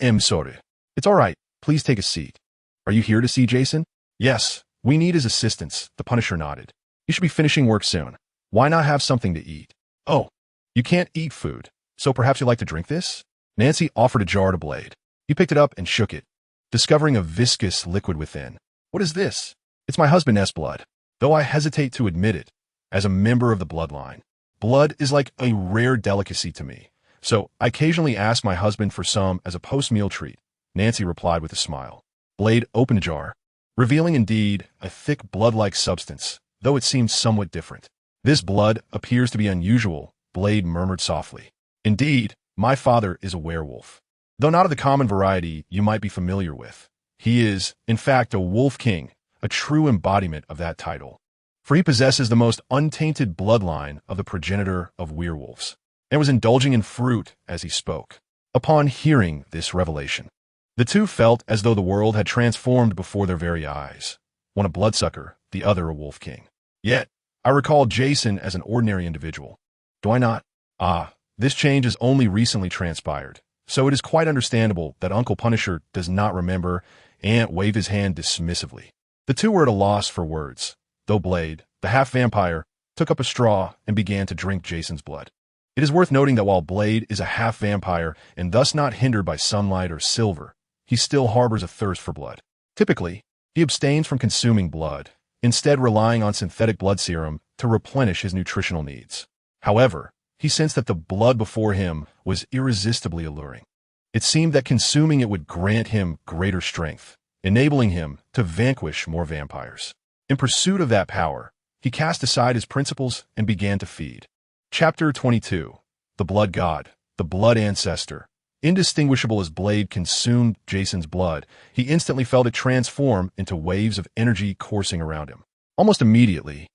I'm sorry. It's all right. Please take a seat. Are you here to see Jason? Yes, we need his assistance, the Punisher nodded. You should be finishing work soon. Why not have something to eat? Oh, you can't eat food, so perhaps you'd like to drink this? Nancy offered a jar to Blade. He picked it up and shook it, discovering a viscous liquid within. What is this? It's my husband's blood, though I hesitate to admit it. As a member of the bloodline, blood is like a rare delicacy to me, so I occasionally ask my husband for some as a post-meal treat, Nancy replied with a smile. Blade opened a jar, revealing indeed a thick blood-like substance, though it seemed somewhat different. This blood appears to be unusual, Blade murmured softly. Indeed, my father is a werewolf. Though not of the common variety you might be familiar with. He is, in fact, a wolf king, a true embodiment of that title. For he possesses the most untainted bloodline of the progenitor of werewolves, and was indulging in fruit as he spoke. Upon hearing this revelation, the two felt as though the world had transformed before their very eyes, one a bloodsucker, the other a wolf king. Yet, I recall Jason as an ordinary individual. Do I not? Ah, this change has only recently transpired, so it is quite understandable that Uncle Punisher does not remember. Ant waved his hand dismissively. The two were at a loss for words, though Blade, the half-vampire, took up a straw and began to drink Jason's blood. It is worth noting that while Blade is a half-vampire and thus not hindered by sunlight or silver, he still harbors a thirst for blood. Typically, he abstains from consuming blood, instead relying on synthetic blood serum to replenish his nutritional needs. However, he sensed that the blood before him was irresistibly alluring. It seemed that consuming it would grant him greater strength, enabling him to vanquish more vampires. In pursuit of that power, he cast aside his principles and began to feed. Chapter 22. The Blood God, the Blood Ancestor. Indistinguishable as Blade consumed Jason's blood, he instantly felt it transform into waves of energy coursing around him. Almost immediately,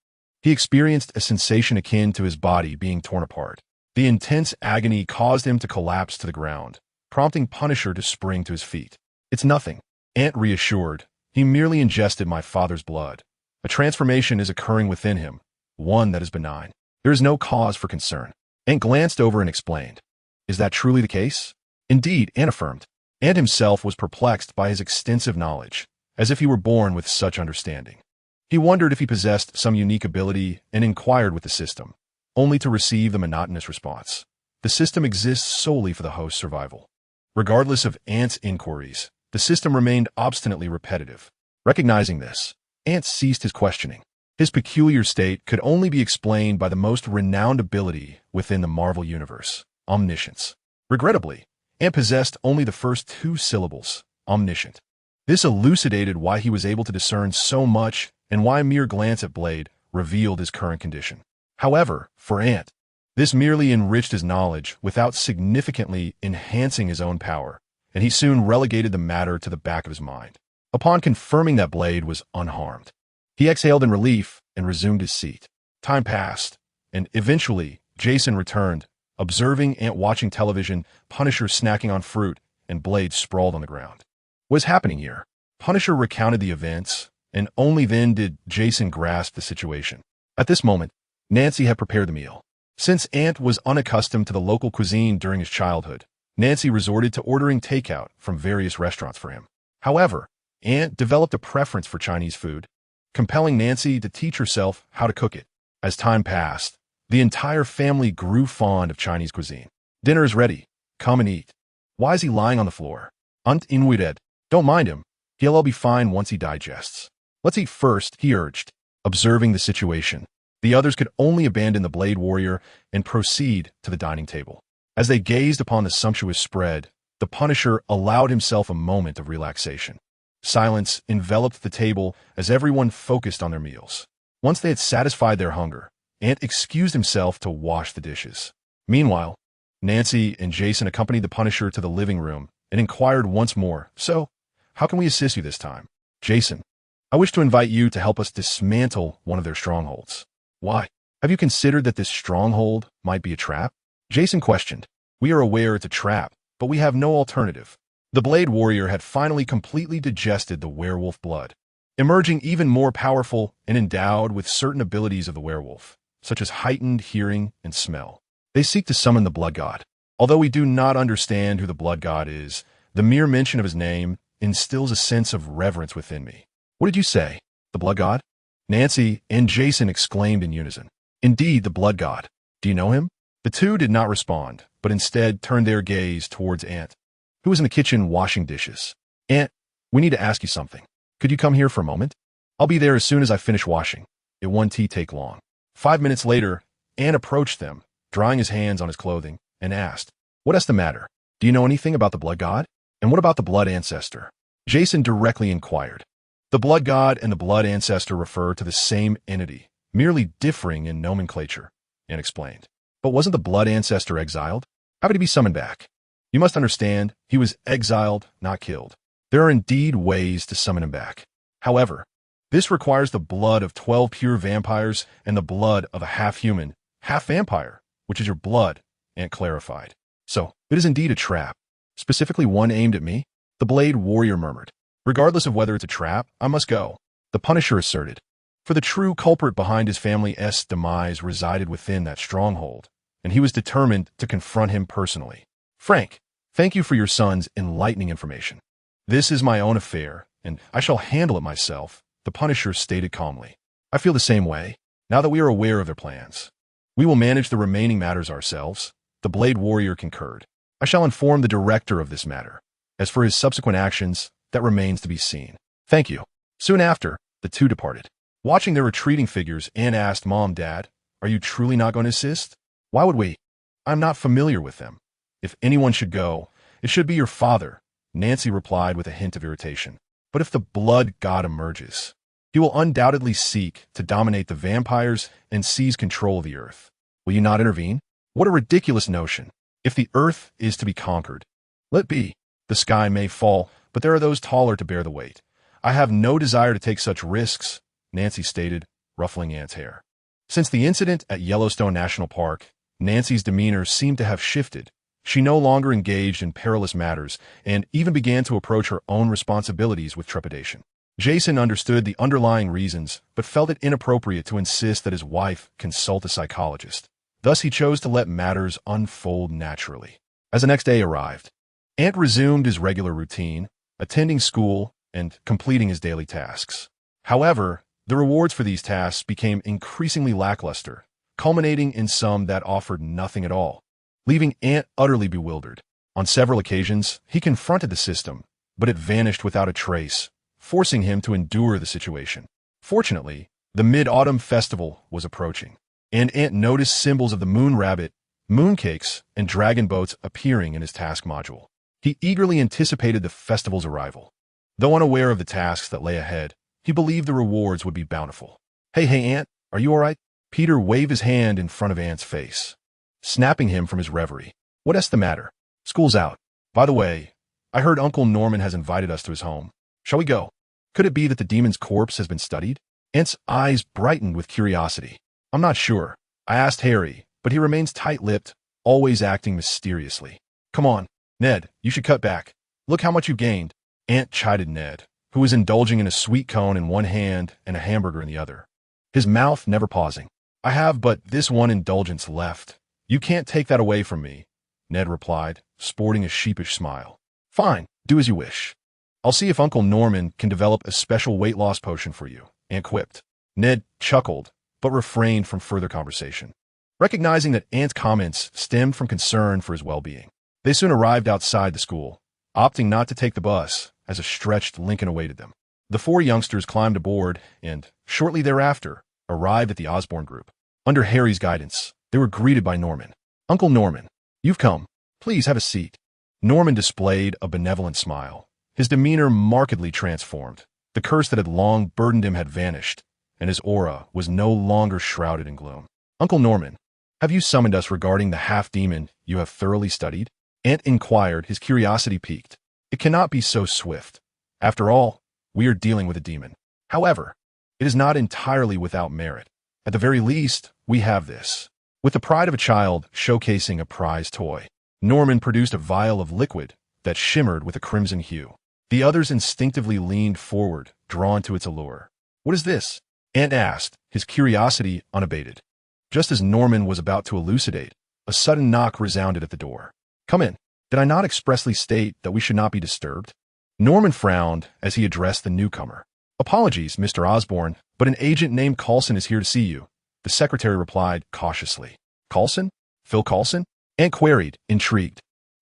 he experienced a sensation akin to his body being torn apart. The intense agony caused him to collapse to the ground, prompting Punisher to spring to his feet. It's nothing, Ant reassured. He merely ingested my father's blood. A transformation is occurring within him, one that is benign. There is no cause for concern. Ant glanced over and explained. Is that truly the case? Indeed, Ant affirmed. Ant himself was perplexed by his extensive knowledge, as if he were born with such understanding. He wondered if he possessed some unique ability and inquired with the system, only to receive the monotonous response. The system exists solely for the host's survival. Regardless of Ant's inquiries, the system remained obstinately repetitive. Recognizing this, Ant ceased his questioning. His peculiar state could only be explained by the most renowned ability within the Marvel Universe, omniscience. Regrettably, Ant possessed only the first two syllables, omniscient. This elucidated why he was able to discern so much and why a mere glance at Blade revealed his current condition. However, for Ant, this merely enriched his knowledge without significantly enhancing his own power, and he soon relegated the matter to the back of his mind. Upon confirming that Blade was unharmed, he exhaled in relief and resumed his seat. Time passed, and eventually Jason returned, observing Ant watching television, Punisher snacking on fruit, and Blade sprawled on the ground. What is happening here? Punisher recounted the events, and only then did Jason grasp the situation. At this moment, Nancy had prepared the meal. Since Ant was unaccustomed to the local cuisine during his childhood, Nancy resorted to ordering takeout from various restaurants for him. However, Ant developed a preference for Chinese food, compelling Nancy to teach herself how to cook it. As time passed, the entire family grew fond of Chinese cuisine. Dinner is ready. Come and eat. Why is he lying on the floor? Ant Anyue. Don't mind him. He'll all be fine once he digests. Let's eat first, he urged, observing the situation. The others could only abandon the Blade Warrior and proceed to the dining table. As they gazed upon the sumptuous spread, the Punisher allowed himself a moment of relaxation. Silence enveloped the table as everyone focused on their meals. Once they had satisfied their hunger, Ant excused himself to wash the dishes. Meanwhile, Nancy and Jason accompanied the Punisher to the living room and inquired once more, "So, how can we assist you this time?" "Jason, I wish to invite you to help us dismantle one of their strongholds." "Why? Have you considered that this stronghold might be a trap?" Jason questioned. "We are aware it's a trap, but we have no alternative." The Blade Warrior had finally completely digested the werewolf blood, emerging even more powerful and endowed with certain abilities of the werewolf, such as heightened hearing and smell. They seek to summon the blood god. Although we do not understand who the blood god is, the mere mention of his name instills a sense of reverence within me. "What did you say? The blood god?" Nancy and Jason exclaimed in unison. "Indeed, the blood god. Do you know him?" The two did not respond, but instead turned their gaze towards Ant, who was in the kitchen washing dishes. "Ant, we need to ask you something. Could you come here for a moment? I'll be there as soon as I finish washing. It won't take long." 5 minutes later, Ant approached them, drying his hands on his clothing, and asked, "What is the matter? Do you know anything about the blood god? And what about the blood ancestor?" Jason directly inquired. The blood god and the blood ancestor refer to the same entity, merely differing in nomenclature, Ant explained. "But wasn't the blood ancestor exiled? How could he be summoned back?" "You must understand, he was exiled, not killed. There are indeed ways to summon him back. However, this requires the blood of 12 pure vampires and the blood of a half-human, half-vampire, which is your blood," Ant clarified. "So, it is indeed a trap. Specifically one aimed at me?" The Blade Warrior murmured. "Regardless of whether it's a trap, I must go," the Punisher asserted. For the true culprit behind his family's demise resided within that stronghold, and he was determined to confront him personally. "Frank, thank you for your son's enlightening information. This is my own affair, and I shall handle it myself," the Punisher stated calmly. "I feel the same way, now that we are aware of their plans. We will manage the remaining matters ourselves," the Blade Warrior concurred. "I shall inform the director of this matter. As for his subsequent actions, that remains to be seen." "Thank you." Soon after, the two departed. Watching their retreating figures, Ant asked, "Mom, Dad, are you truly not going to assist?" "Why would we? I'm not familiar with them. If anyone should go, it should be your father," Nancy replied with a hint of irritation. "But if the blood god emerges, he will undoubtedly seek to dominate the vampires and seize control of the earth. Will you not intervene?" "What a ridiculous notion. If the earth is to be conquered, let be. The sky may fall, but there are those taller to bear the weight. I have no desire to take such risks," Nancy stated, ruffling Ant's hair. Since the incident at Yellowstone National Park, Nancy's demeanor seemed to have shifted. She no longer engaged in perilous matters and even began to approach her own responsibilities with trepidation. Jason understood the underlying reasons, but felt it inappropriate to insist that his wife consult a psychologist. Thus, he chose to let matters unfold naturally. As the next day arrived, Ant resumed his regular routine, attending school and completing his daily tasks. However, the rewards for these tasks became increasingly lackluster, culminating in some that offered nothing at all, leaving Ant utterly bewildered. On several occasions, he confronted the system, but it vanished without a trace, forcing him to endure the situation. Fortunately, the Mid-Autumn Festival was approaching, and Ant noticed symbols of the moon rabbit, mooncakes, and dragon boats appearing in his task module. He eagerly anticipated the festival's arrival. Though unaware of the tasks that lay ahead, he believed the rewards would be bountiful. Hey, Ant, are you all right?" Peter waved his hand in front of Ant's face, snapping him from his reverie. "What's the matter?" "School's out. By the way, I heard Uncle Norman has invited us to his home. Shall we go? Could it be that the demon's corpse has been studied?" Ant's eyes brightened with curiosity. "I'm not sure. I asked Harry, but he remains tight-lipped, always acting mysteriously. Come on, Ned, you should cut back. Look how much you've gained. Ant chided Ned, who was indulging in a sweet cone in one hand and a hamburger in the other, his mouth never pausing. I have but this one indulgence left. You can't take that away from me, Ned replied, sporting a sheepish smile. Fine, do as you wish. I'll see if Uncle Norman can develop a special weight loss potion for you, Ant quipped. Ned chuckled, but refrained from further conversation, recognizing that Ant's comments stemmed from concern for his well-being. They soon arrived outside the school, opting not to take the bus as a stretched Lincoln awaited them. The four youngsters climbed aboard and, shortly thereafter, arrived at the Osborne group. Under Harry's guidance, they were greeted by Norman. Uncle Norman, you've come. Please have a seat. Norman displayed a benevolent smile. His demeanor markedly transformed. The curse that had long burdened him had vanished, and his aura was no longer shrouded in gloom. Uncle Norman, have you summoned us regarding the half-demon you have thoroughly studied? Ant inquired, his curiosity piqued. It cannot be so swift. After all, we are dealing with a demon. However, it is not entirely without merit. At the very least, we have this. With the pride of a child showcasing a prize toy, Norman produced a vial of liquid that shimmered with a crimson hue. The others instinctively leaned forward, drawn to its allure. What is this? Ant asked, his curiosity unabated. Just as Norman was about to elucidate, a sudden knock resounded at the door. Come in. Did I not expressly state that we should not be disturbed? Norman frowned as he addressed the newcomer. Apologies, Mr. Osborne, but an agent named Coulson is here to see you, the secretary replied cautiously. Coulson? Phil Coulson? Ant queried, intrigued.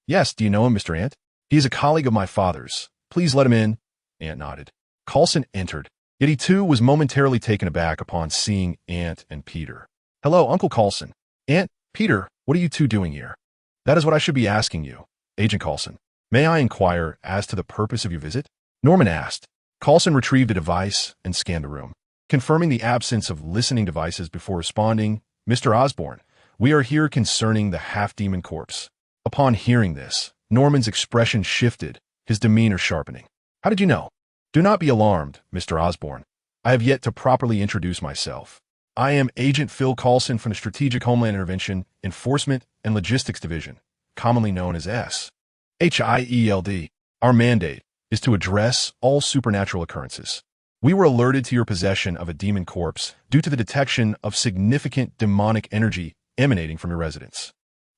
Yes, do you know him, Mr. Ant? He is a colleague of my father's. Please let him in. Ant nodded. Coulson entered, yet he too was momentarily taken aback upon seeing Ant and Peter. Hello, Uncle Coulson. Ant, Peter, what are you two doing here? That is what I should be asking you, Agent Coulson. May I inquire as to the purpose of your visit? Norman asked. Coulson retrieved a device and scanned the room, confirming the absence of listening devices before responding, Mr. Osborne, we are here concerning the half-demon corpse. Upon hearing this, Norman's expression shifted, his demeanor sharpening. How did you know? Do not be alarmed, Mr. Osborne. I have yet to properly introduce myself. I am Agent Phil Coulson from the Strategic Homeland Intervention, Enforcement, and Logistics Division, commonly known as S.H.I.E.L.D. Our mandate is to address all supernatural occurrences. We were alerted to your possession of a demon corpse due to the detection of significant demonic energy emanating from your residence.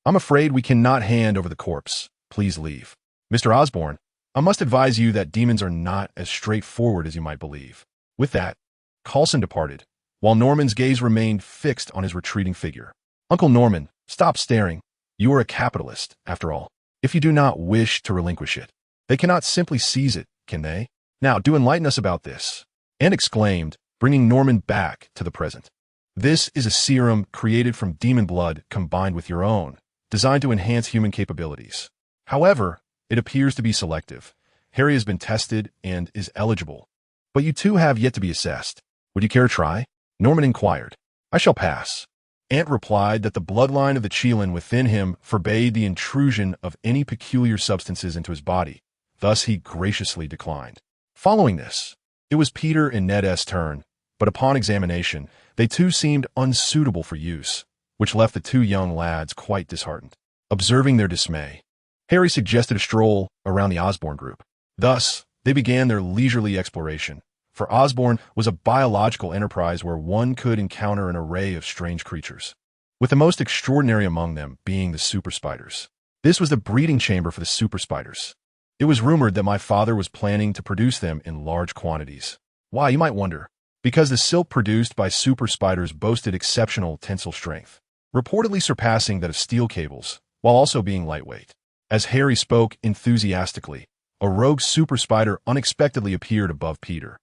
I'm afraid we cannot hand over the corpse. Please leave. Mr. Osborne, I must advise you that demons are not as straightforward as you might believe. With that, Coulson departed, while Norman's gaze remained fixed on his retreating figure. Uncle Norman, stop staring. You are a capitalist, after all. If you do not wish to relinquish it, they cannot simply seize it, can they? Now, do enlighten us about this. Ant exclaimed, bringing Norman back to the present. This is a serum created from demon blood combined with your own, designed to enhance human capabilities. However, it appears to be selective. Harry has been tested and is eligible, but you two have yet to be assessed. Would you care to try? Norman inquired. I shall pass. Ant replied that the bloodline of the Qilin within him forbade the intrusion of any peculiar substances into his body. Thus he graciously declined. Following this, it was Peter and Ned's turn, but upon examination, they too seemed unsuitable for use, which left the two young lads quite disheartened. Observing their dismay, Harry suggested a stroll around the Osborne group. Thus, they began their leisurely exploration, for Osborne was a biological enterprise where one could encounter an array of strange creatures, with the most extraordinary among them being the super spiders. This was the breeding chamber for the super spiders. It was rumored that my father was planning to produce them in large quantities. Why, you might wonder. Because the silk produced by super spiders boasted exceptional tensile strength, reportedly surpassing that of steel cables, while also being lightweight. As Harry spoke enthusiastically, a rogue super spider unexpectedly appeared above Peter,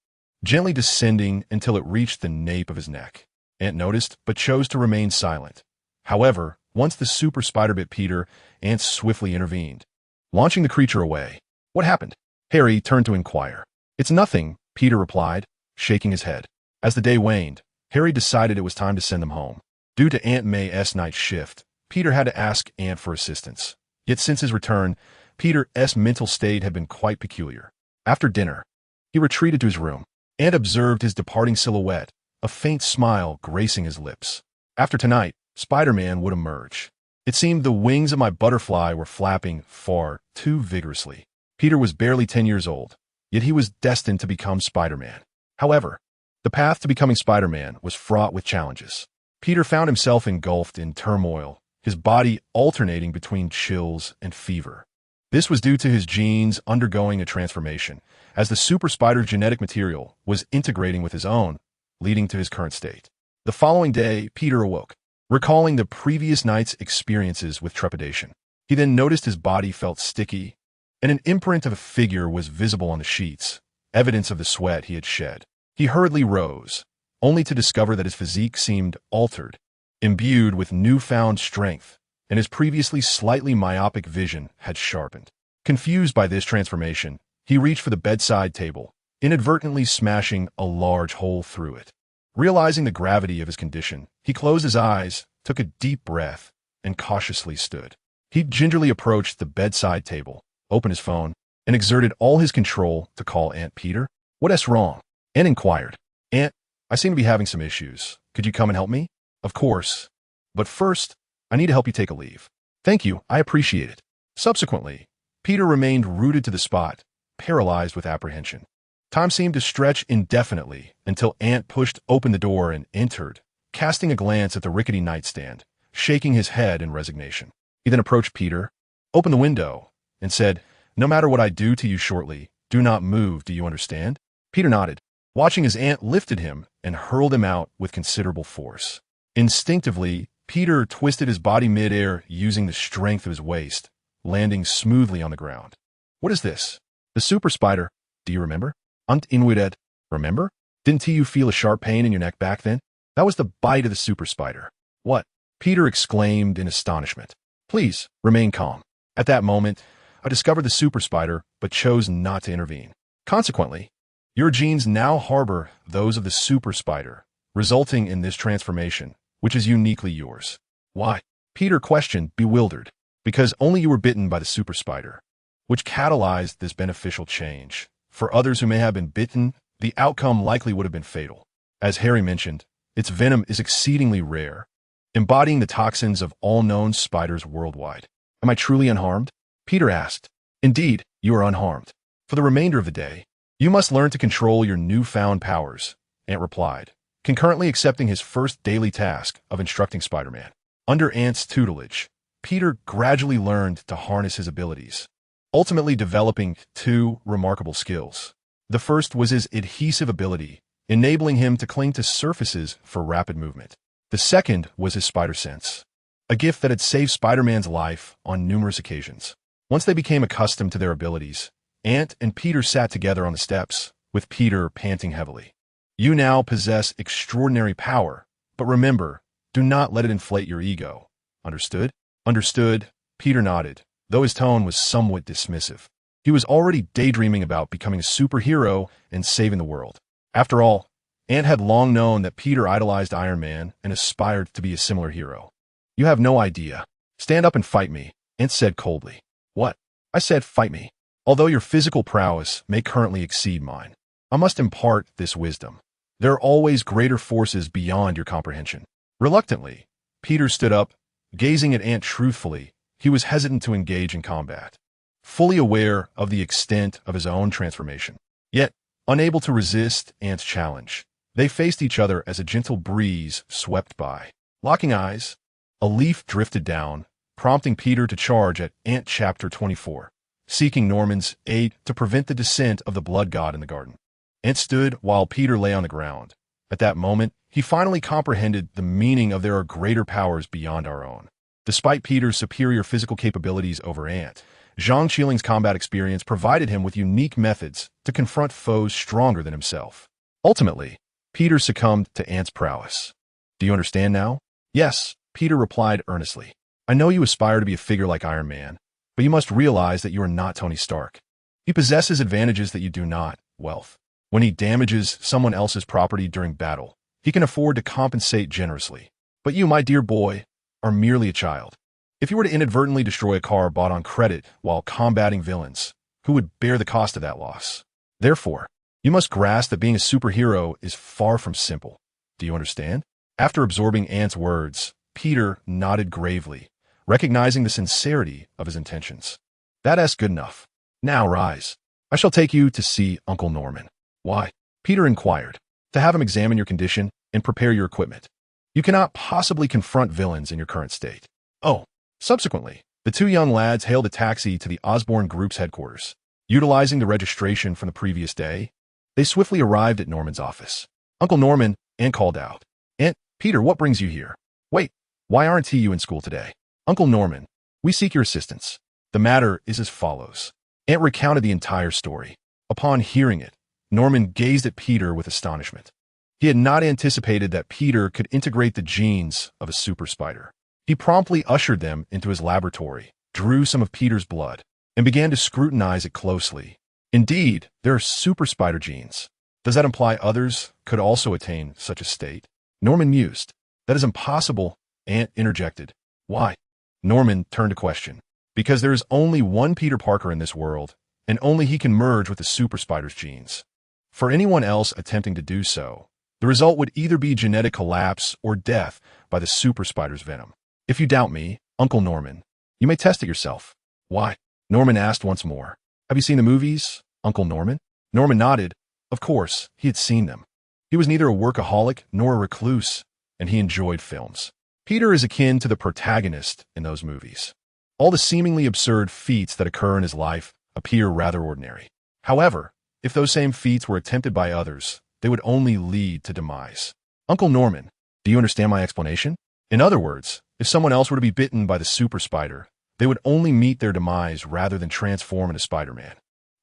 gently descending until it reached the nape of his neck. Ant noticed, but chose to remain silent. However, once the super spider bit Peter, Ant swiftly intervened, launching the creature away. What happened? Harry turned to inquire. It's nothing, Peter replied, shaking his head. As the day waned, Harry decided it was time to send them home. Due to Aunt May's night shift, Peter had to ask Ant for assistance. Yet since his return, Peter's mental state had been quite peculiar. After dinner, he retreated to his room. Ant observed his departing silhouette, a faint smile gracing his lips. After tonight, Spider-Man would emerge. It seemed the wings of my butterfly were flapping far too vigorously. Peter was barely 10 years old, yet he was destined to become Spider-Man. However, the path to becoming Spider-Man was fraught with challenges. Peter found himself engulfed in turmoil, his body alternating between chills and fever. This was due to his genes undergoing a transformation, as the super spider genetic material was integrating with his own, leading to his current state. The following day, Peter awoke, recalling the previous night's experiences with trepidation. He then noticed his body felt sticky, and an imprint of a figure was visible on the sheets, evidence of the sweat he had shed. He hurriedly rose, only to discover that his physique seemed altered, imbued with newfound strength, and his previously slightly myopic vision had sharpened. Confused by this transformation, he reached for the bedside table, inadvertently smashing a large hole through it. Realizing the gravity of his condition, he closed his eyes, took a deep breath, and cautiously stood. He gingerly approached the bedside table, opened his phone, and exerted all his control to call Aunt Peter. "What's wrong?" Aunt inquired. "Aunt, I seem to be having some issues. Could you come and help me?" "Of course. But first, I need to help you take a leave." "Thank you, I appreciate it." Subsequently, Peter remained rooted to the spot, paralyzed with apprehension. Time seemed to stretch indefinitely until Ant pushed open the door and entered, casting a glance at the rickety nightstand, shaking his head in resignation. He then approached Peter, opened the window, and said, "No matter what I do to you shortly, do not move, do you understand?" Peter nodded, watching as Ant lifted him and hurled him out with considerable force. Instinctively, Peter twisted his body mid-air using the strength of his waist, landing smoothly on the ground. "What is this?" "The super spider. Do you remember?" Anyue, remember? Didn't you feel a sharp pain in your neck back then? That was the bite of the super spider. "What?" Peter exclaimed in astonishment. "Please, remain calm." At that moment, I discovered the super spider, but chose not to intervene. Consequently, your genes now harbor those of the super spider, resulting in this transformation, which is uniquely yours. "Why?" Peter questioned, bewildered. "Because only you were bitten by the super spider, which catalyzed this beneficial change. For others who may have been bitten, the outcome likely would have been fatal. As Harry mentioned, its venom is exceedingly rare, embodying the toxins of all known spiders worldwide." "Am I truly unharmed?" Peter asked. "Indeed, you are unharmed. For the remainder of the day, you must learn to control your newfound powers," Ant replied, concurrently accepting his first daily task of instructing Spider-Man. Under Ant's tutelage, Peter gradually learned to harness his abilities, ultimately developing two remarkable skills. The first was his adhesive ability, enabling him to cling to surfaces for rapid movement. The second was his spider sense, a gift that had saved Spider-Man's life on numerous occasions. Once they became accustomed to their abilities, Ant and Peter sat together on the steps, with Peter panting heavily. "You now possess extraordinary power, but remember, do not let it inflate your ego. Understood?" "Understood," Peter nodded, though his tone was somewhat dismissive. He was already daydreaming about becoming a superhero and saving the world. After all, Ant had long known that Peter idolized Iron Man and aspired to be a similar hero. "You have no idea. Stand up and fight me," Ant said coldly. "What?" "I said fight me. Although your physical prowess may currently exceed mine, I must impart this wisdom. There are always greater forces beyond your comprehension." Reluctantly, Peter stood up, gazing at Ant truthfully. He was hesitant to engage in combat, fully aware of the extent of his own transformation, yet unable to resist Ant's challenge. They faced each other as a gentle breeze swept by. Locking eyes, a leaf drifted down, prompting Peter to charge at Ant Chapter 24, seeking Norman's aid to prevent the descent of the blood god in the garden. Ant stood while Peter lay on the ground. At that moment, he finally comprehended the meaning of "there are greater powers beyond our own." Despite Peter's superior physical capabilities over Ant, Zhang Qiling's combat experience provided him with unique methods to confront foes stronger than himself. Ultimately, Peter succumbed to Ant's prowess. "Do you understand now?" "Yes," Peter replied earnestly. "I know you aspire to be a figure like Iron Man, but you must realize that you are not Tony Stark. He possesses advantages that you do not: wealth. When he damages someone else's property during battle, he can afford to compensate generously. But you, my dear boy, are merely a child. If you were to inadvertently destroy a car bought on credit while combating villains, who would bear the cost of that loss? Therefore, you must grasp that being a superhero is far from simple. Do you understand?" After absorbing Ant's words, Peter nodded gravely, recognizing the sincerity of his intentions. That's good enough. Now rise. I shall take you to see Uncle Norman. Why? Peter inquired. To have him examine your condition and prepare your equipment. You cannot possibly confront villains in your current state. Oh. Subsequently, the two young lads hailed a taxi to the Osborne Group's headquarters. Utilizing the registration from the previous day, they swiftly arrived at Norman's office. Uncle Norman, Ant called out. Ant, Peter, what brings you here? Wait, why aren't you in school today? Uncle Norman, we seek your assistance. The matter is as follows. Ant recounted the entire story. Upon hearing it, Norman gazed at Peter with astonishment. He had not anticipated that Peter could integrate the genes of a super spider. He promptly ushered them into his laboratory, drew some of Peter's blood, and began to scrutinize it closely. Indeed, there are super spider genes. Does that imply others could also attain such a state? Norman mused. That is impossible, Ant interjected. Why? Norman turned to question. Because there is only one Peter Parker in this world, and only he can merge with the super spider's genes. For anyone else attempting to do so, the result would either be genetic collapse or death by the super spider's venom. If you doubt me, Uncle Norman, you may test it yourself. Why? Norman asked once more. Have you seen the movies, Uncle Norman? Norman nodded. Of course, he had seen them. He was neither a workaholic nor a recluse, and he enjoyed films. Peter is akin to the protagonist in those movies. All the seemingly absurd feats that occur in his life appear rather ordinary. However, if those same feats were attempted by others, they would only lead to demise. Uncle Norman, do you understand my explanation? In other words, if someone else were to be bitten by the super spider, they would only meet their demise rather than transform into Spider-Man.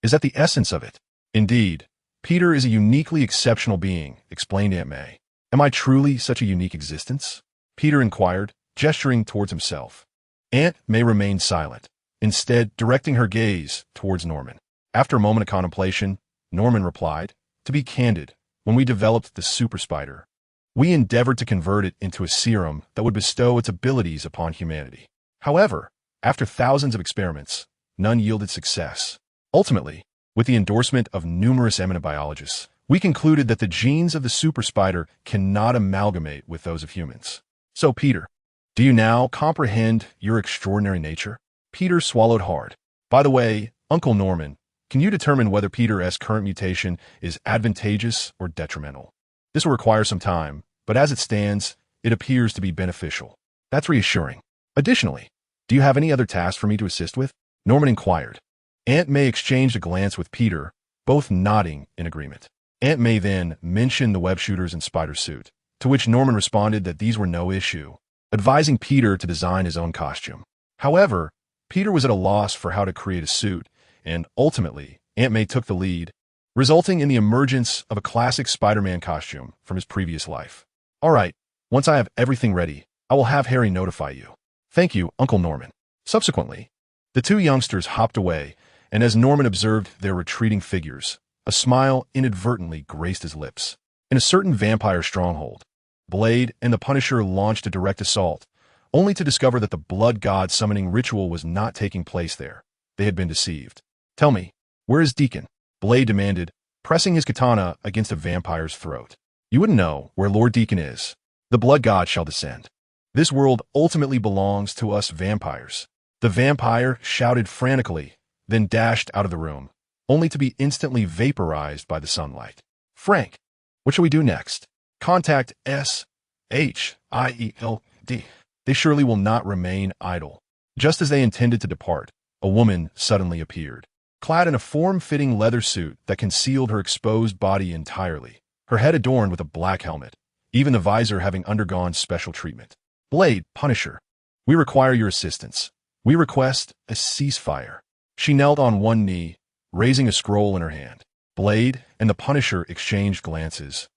Is that the essence of it? Indeed, Peter is a uniquely exceptional being, explained Aunt May. Am I truly such a unique existence? Peter inquired, gesturing towards himself. Aunt May remained silent, instead directing her gaze towards Norman. After a moment of contemplation, Norman replied, to be candid, when we developed the super spider, we endeavored to convert it into a serum that would bestow its abilities upon humanity. However, after thousands of experiments, none yielded success. Ultimately, with the endorsement of numerous eminent biologists, we concluded that the genes of the super spider cannot amalgamate with those of humans. So, Peter, do you now comprehend your extraordinary nature? Peter swallowed hard. By the way, Uncle Norman, can you determine whether Peter's current mutation is advantageous or detrimental? This will require some time, but as it stands, it appears to be beneficial. That's reassuring. Additionally, do you have any other tasks for me to assist with? Norman inquired. Aunt May exchanged a glance with Peter, both nodding in agreement. Aunt May then mentioned the web shooters and spider suit, to which Norman responded that these were no issue, advising Peter to design his own costume. However, Peter was at a loss for how to create a suit, and ultimately, Aunt May took the lead, resulting in the emergence of a classic Spider-Man costume from his previous life. All right, once I have everything ready, I will have Harry notify you. Thank you, Uncle Norman. Subsequently, the two youngsters hopped away, and as Norman observed their retreating figures, a smile inadvertently graced his lips. In a certain vampire stronghold, Blade and the Punisher launched a direct assault, only to discover that the blood god summoning ritual was not taking place there. They had been deceived. Tell me, where is Deacon? Blade demanded, pressing his katana against a vampire's throat. You wouldn't know where Lord Deacon is. The blood god shall descend. This world ultimately belongs to us vampires. The vampire shouted frantically, then dashed out of the room, only to be instantly vaporized by the sunlight. Frank, what shall we do next? Contact S.H.I.E.L.D. They surely will not remain idle. Just as they intended to depart, a woman suddenly appeared, clad in a form-fitting leather suit that concealed her exposed body entirely, her head adorned with a black helmet, even the visor having undergone special treatment. Blade, Punisher, we require your assistance. We request a ceasefire. She knelt on one knee, raising a scroll in her hand. Blade and the Punisher exchanged glances,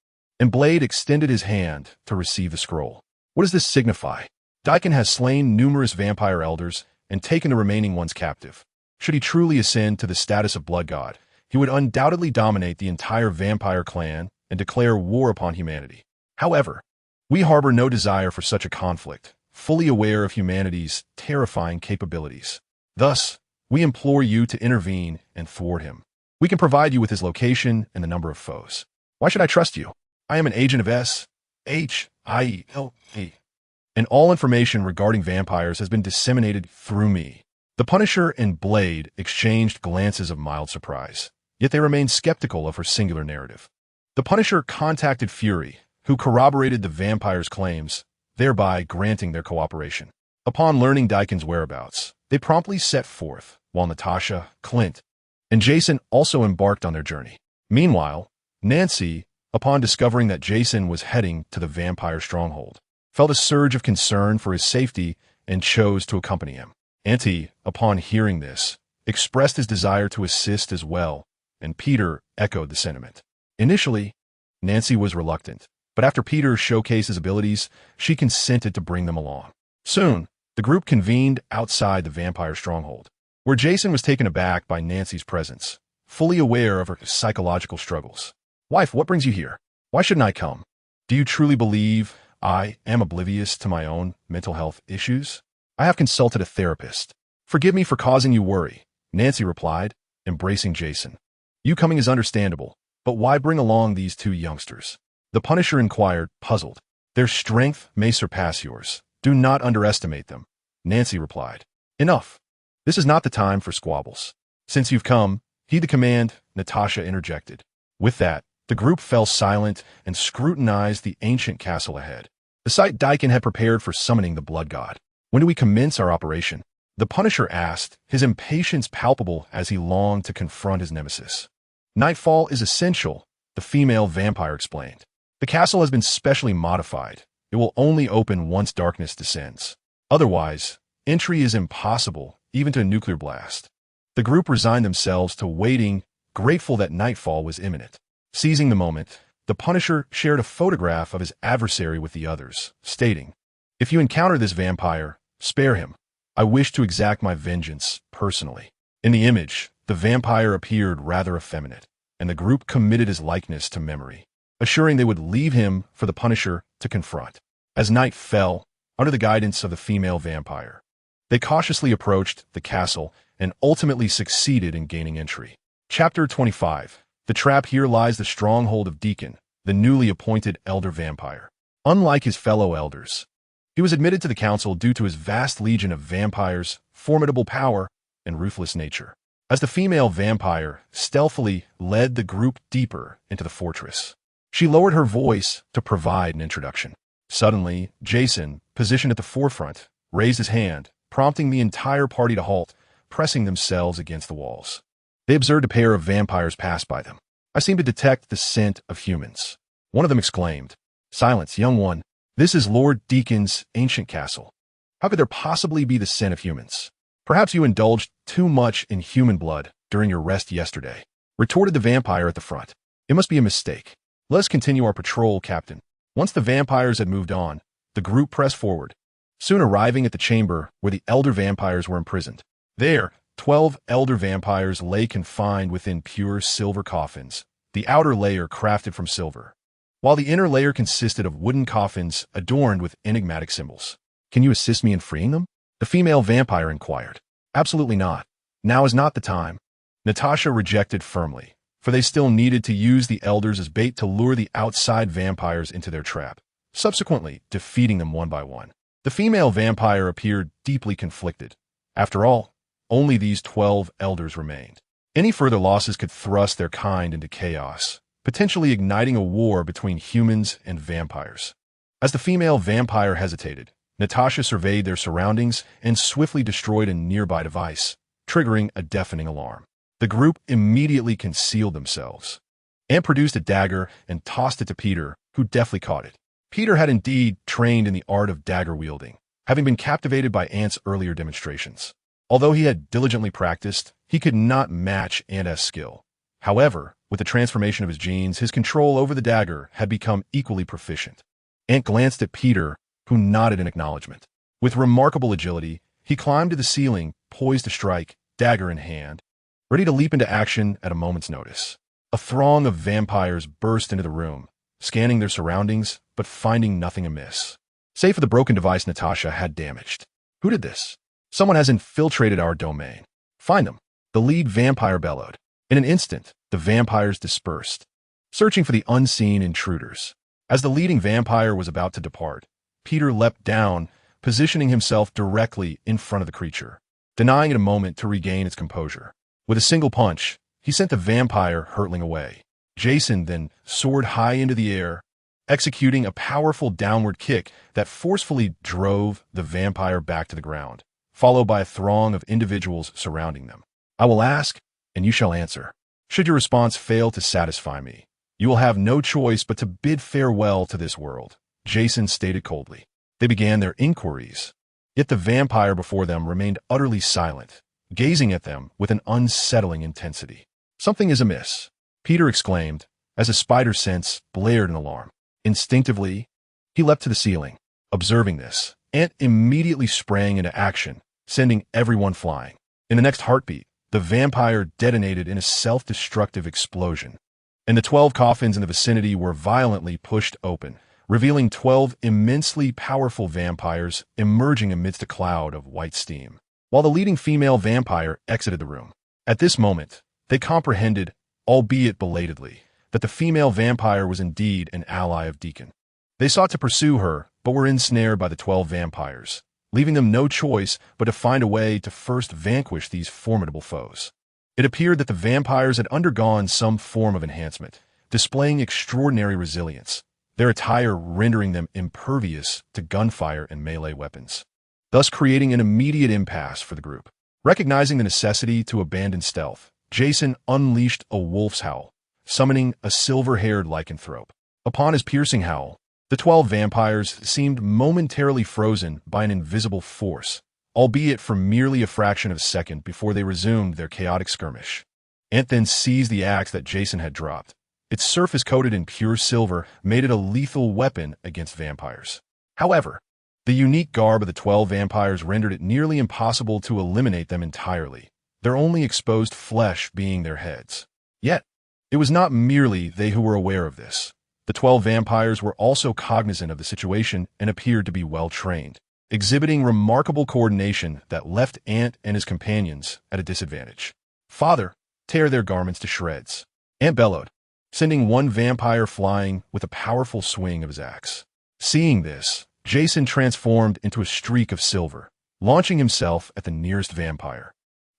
and Blade extended his hand to receive the scroll. What does this signify? Deacon has slain numerous vampire elders and taken the remaining ones captive. Should he truly ascend to the status of blood god, he would undoubtedly dominate the entire vampire clan and declare war upon humanity. However, we harbor no desire for such a conflict, fully aware of humanity's terrifying capabilities. Thus, we implore you to intervene and thwart him. We can provide you with his location and the number of foes. Why should I trust you? I am an agent of S.H.I.E.L.D. and all information regarding vampires has been disseminated through me." The Punisher and Blade exchanged glances of mild surprise, yet they remained skeptical of her singular narrative. The Punisher contacted Fury, who corroborated the vampire's claims, thereby granting their cooperation. Upon learning Dyken's whereabouts, they promptly set forth, while Natasha, Clint, and Jason also embarked on their journey. Meanwhile, Nancy, upon discovering that Jason was heading to the vampire stronghold, felt a surge of concern for his safety and chose to accompany him. Ant, upon hearing this, expressed his desire to assist as well, and Peter echoed the sentiment. Initially, Nancy was reluctant, but after Peter showcased his abilities, she consented to bring them along. Soon, the group convened outside the vampire stronghold, where Jason was taken aback by Nancy's presence, fully aware of her psychological struggles. "Wife, what brings you here? Why shouldn't I come? Do you truly believe I am oblivious to my own mental health issues? I have consulted a therapist. Forgive me for causing you worry," Nancy replied, embracing Jason. "You coming is understandable, but why bring along these two youngsters?" The Punisher inquired, puzzled. "Their strength may surpass yours. Do not underestimate them," Nancy replied. "Enough. This is not the time for squabbles. Since you've come, heed the command," Natasha interjected. With that, the group fell silent and scrutinized the ancient castle ahead. The site Dyken had prepared for summoning the blood god. "When do we commence our operation?" The Punisher asked, his impatience palpable as he longed to confront his nemesis. "Nightfall is essential," the female vampire explained. "The castle has been specially modified. It will only open once darkness descends. Otherwise, entry is impossible, even to a nuclear blast." The group resigned themselves to waiting, grateful that nightfall was imminent. Seizing the moment, the Punisher shared a photograph of his adversary with the others, stating, "If you encounter this vampire, spare him. I wish to exact my vengeance personally." In the image, the vampire appeared rather effeminate, and the group committed his likeness to memory, assuring they would leave him for the Punisher to confront. As night fell, under the guidance of the female vampire, they cautiously approached the castle and ultimately succeeded in gaining entry. Chapter 25. The trap. Here lies the stronghold of Deacon, the newly appointed elder vampire. Unlike his fellow elders, he was admitted to the council due to his vast legion of vampires, formidable power, and ruthless nature. As the female vampire stealthily led the group deeper into the fortress, she lowered her voice to provide an introduction. Suddenly, Jason, positioned at the forefront, raised his hand, prompting the entire party to halt, pressing themselves against the walls. They observed a pair of vampires pass by them. "I seem to detect the scent of humans," one of them exclaimed. "Silence, young one. This is Lord Deacon's ancient castle. How could there possibly be the scent of humans? Perhaps you indulged too much in human blood during your rest yesterday," retorted the vampire at the front. "It must be a mistake. Let us continue our patrol, Captain." Once the vampires had moved on, the group pressed forward, soon arriving at the chamber where the elder vampires were imprisoned. There, 12 elder vampires lay confined within pure silver coffins, the outer layer crafted from silver, while the inner layer consisted of wooden coffins adorned with enigmatic symbols. "Can you assist me in freeing them?" the female vampire inquired. "Absolutely not. Now is not the time," Natasha rejected firmly, for they still needed to use the elders as bait to lure the outside vampires into their trap, subsequently defeating them one by one. The female vampire appeared deeply conflicted. After all, only these 12 elders remained. Any further losses could thrust their kind into chaos, potentially igniting a war between humans and vampires. As the female vampire hesitated, Natasha surveyed their surroundings and swiftly destroyed a nearby device, triggering a deafening alarm. The group immediately concealed themselves. Ant produced a dagger and tossed it to Peter, who deftly caught it. Peter had indeed trained in the art of dagger wielding, having been captivated by Ant's earlier demonstrations. Although he had diligently practiced, he could not match Ant's skill. However, with the transformation of his genes, his control over the dagger had become equally proficient. Ant glanced at Peter, who nodded in acknowledgement. With remarkable agility, he climbed to the ceiling, poised to strike, dagger in hand, ready to leap into action at a moment's notice. A throng of vampires burst into the room, scanning their surroundings, but finding nothing amiss, save for the broken device Natasha had damaged. "Who did this? Someone has infiltrated our domain. Find them," the lead vampire bellowed. In an instant, the vampires dispersed, searching for the unseen intruders. As the leading vampire was about to depart, Peter leapt down, positioning himself directly in front of the creature, denying it a moment to regain its composure. With a single punch, he sent the vampire hurtling away. Jason then soared high into the air, executing a powerful downward kick that forcefully drove the vampire back to the ground, followed by a throng of individuals surrounding them. I will ask, and you shall answer. Should your response fail to satisfy me, you will have no choice but to bid farewell to this world, Jason stated coldly. They began their inquiries, yet the vampire before them remained utterly silent, gazing at them with an unsettling intensity. Something is amiss, Peter exclaimed, as a spider sense blared in alarm. Instinctively, he leapt to the ceiling. Observing this, Ant immediately sprang into action, sending everyone flying. In the next heartbeat, the vampire detonated in a self-destructive explosion, and the 12 coffins in the vicinity were violently pushed open, revealing 12 immensely powerful vampires emerging amidst a cloud of white steam. While the leading female vampire exited the room, at this moment, they comprehended, albeit belatedly, that the female vampire was indeed an ally of Deacon. They sought to pursue her, but were ensnared by the 12 vampires, leaving them no choice but to find a way to first vanquish these formidable foes. It appeared that the vampires had undergone some form of enhancement, displaying extraordinary resilience, their attire rendering them impervious to gunfire and melee weapons, thus creating an immediate impasse for the group. Recognizing the necessity to abandon stealth, Jason unleashed a wolf's howl, summoning a silver-haired lycanthrope. Upon his piercing howl, the 12 vampires seemed momentarily frozen by an invisible force, albeit for merely a fraction of a second before they resumed their chaotic skirmish. Ant then seized the axe that Jason had dropped. Its surface coated in pure silver made it a lethal weapon against vampires. However, the unique garb of the 12 vampires rendered it nearly impossible to eliminate them entirely, their only exposed flesh being their heads. Yet, it was not merely they who were aware of this. The 12 vampires were also cognizant of the situation and appeared to be well-trained, exhibiting remarkable coordination that left Ant and his companions at a disadvantage. Father, tear their garments to shreds, Ant bellowed, sending one vampire flying with a powerful swing of his axe. Seeing this, Jason transformed into a streak of silver, launching himself at the nearest vampire,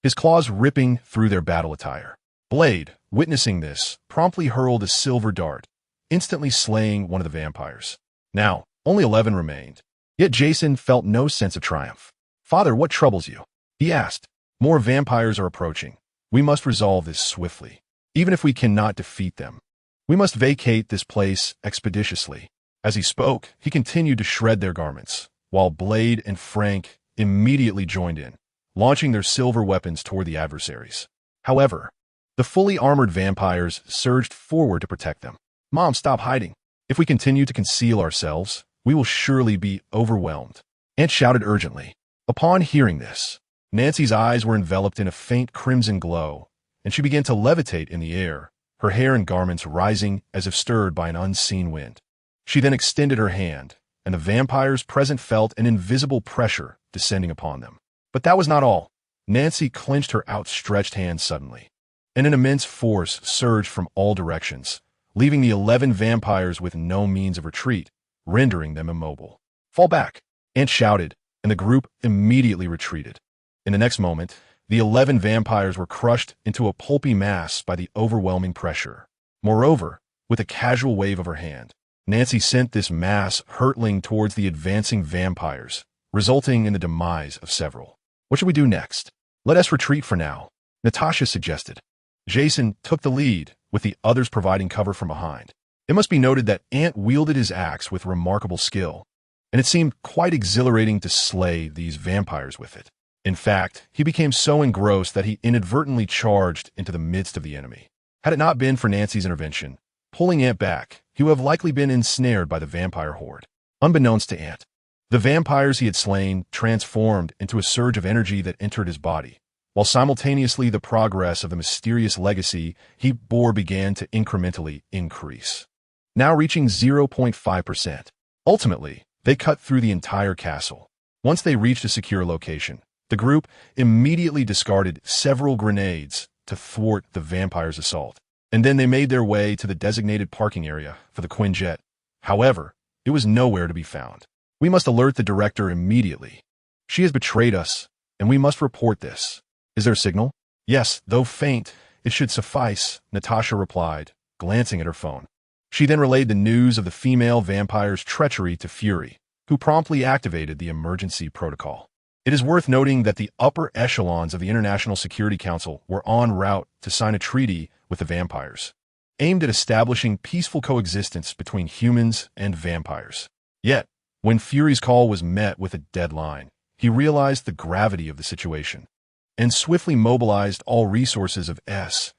his claws ripping through their battle attire. Blade, witnessing this, promptly hurled a silver dart, instantly slaying one of the vampires. Now, only 11 remained. Yet Jason felt no sense of triumph. Father, what troubles you? He asked. More vampires are approaching. We must resolve this swiftly. Even if we cannot defeat them, we must vacate this place expeditiously. As he spoke, he continued to shred their garments, while Blade and Frank immediately joined in, launching their silver weapons toward the adversaries. However, the fully armored vampires surged forward to protect them. Mom, stop hiding. If we continue to conceal ourselves, we will surely be overwhelmed, Ant shouted urgently. Upon hearing this, Nancy's eyes were enveloped in a faint crimson glow, and she began to levitate in the air, her hair and garments rising as if stirred by an unseen wind. She then extended her hand, and the vampires present felt an invisible pressure descending upon them. But that was not all. Nancy clenched her outstretched hand suddenly, and an immense force surged from all directions, leaving the 11 vampires with no means of retreat, rendering them immobile. Fall back, Ant shouted, and the group immediately retreated. In the next moment, the 11 vampires were crushed into a pulpy mass by the overwhelming pressure. Moreover, with a casual wave of her hand, Nancy sent this mass hurtling towards the advancing vampires, resulting in the demise of several. What should we do next? Let us retreat for now, Natasha suggested. Jason took the lead, with the others providing cover from behind. It must be noted that Ant wielded his axe with remarkable skill, and it seemed quite exhilarating to slay these vampires with it. In fact, he became so engrossed that he inadvertently charged into the midst of the enemy. Had it not been for Nancy's intervention, pulling Ant back, he would have likely been ensnared by the vampire horde. Unbeknownst to Ant, the vampires he had slain transformed into a surge of energy that entered his body, while simultaneously the progress of the mysterious legacy he bore began to incrementally increase, now reaching 0.5%. Ultimately, they cut through the entire castle. Once they reached a secure location, the group immediately discarded several grenades to thwart the vampire's assault, and then they made their way to the designated parking area for the Quinjet. However, it was nowhere to be found. We must alert the director immediately. She has betrayed us, and we must report this. Is there a signal? Yes, though faint, it should suffice, Natasha replied, glancing at her phone. She then relayed the news of the female vampire's treachery to Fury, who promptly activated the emergency protocol. It is worth noting that the upper echelons of the International Security Council were en route to sign a treaty with the vampires, aimed at establishing peaceful coexistence between humans and vampires. Yet, when Fury's call was met with a deadline, he realized the gravity of the situation and swiftly mobilized all resources of S.H.I.E.L.D.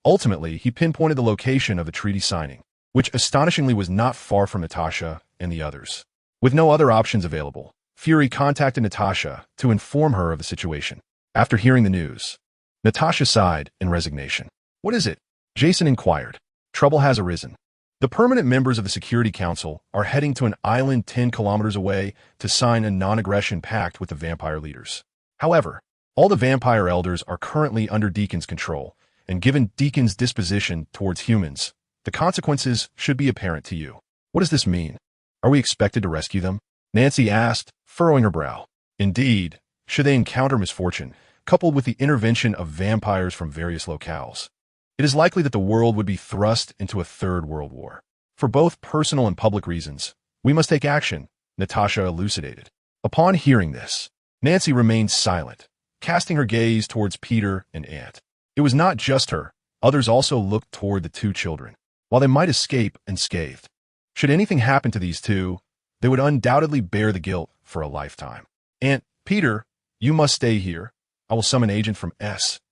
Ultimately, he pinpointed the location of the treaty signing, which astonishingly was not far from Natasha and the others. With no other options available, Fury contacted Natasha to inform her of the situation. After hearing the news, Natasha sighed in resignation. What is it? Jason inquired. Trouble has arisen. The permanent members of the Security Council are heading to an island 10 kilometers away to sign a non-aggression pact with the vampire leaders. However, all the vampire elders are currently under Deacon's control, and given Deacon's disposition towards humans, the consequences should be apparent to you. What does this mean? Are we expected to rescue them? Nancy asked, furrowing her brow. Indeed, should they encounter misfortune, coupled with the intervention of vampires from various locales, it is likely that the world would be thrust into a third world war. For both personal and public reasons, we must take action, Natasha elucidated. Upon hearing this, Nancy remained silent, casting her gaze towards Peter and Ant. It was not just her. Others also looked toward the two children. While they might escape unscathed, should anything happen to these two, they would undoubtedly bear the guilt for a lifetime. Ant, Peter, you must stay here. I will summon an agent from S.H.I.E.L.D.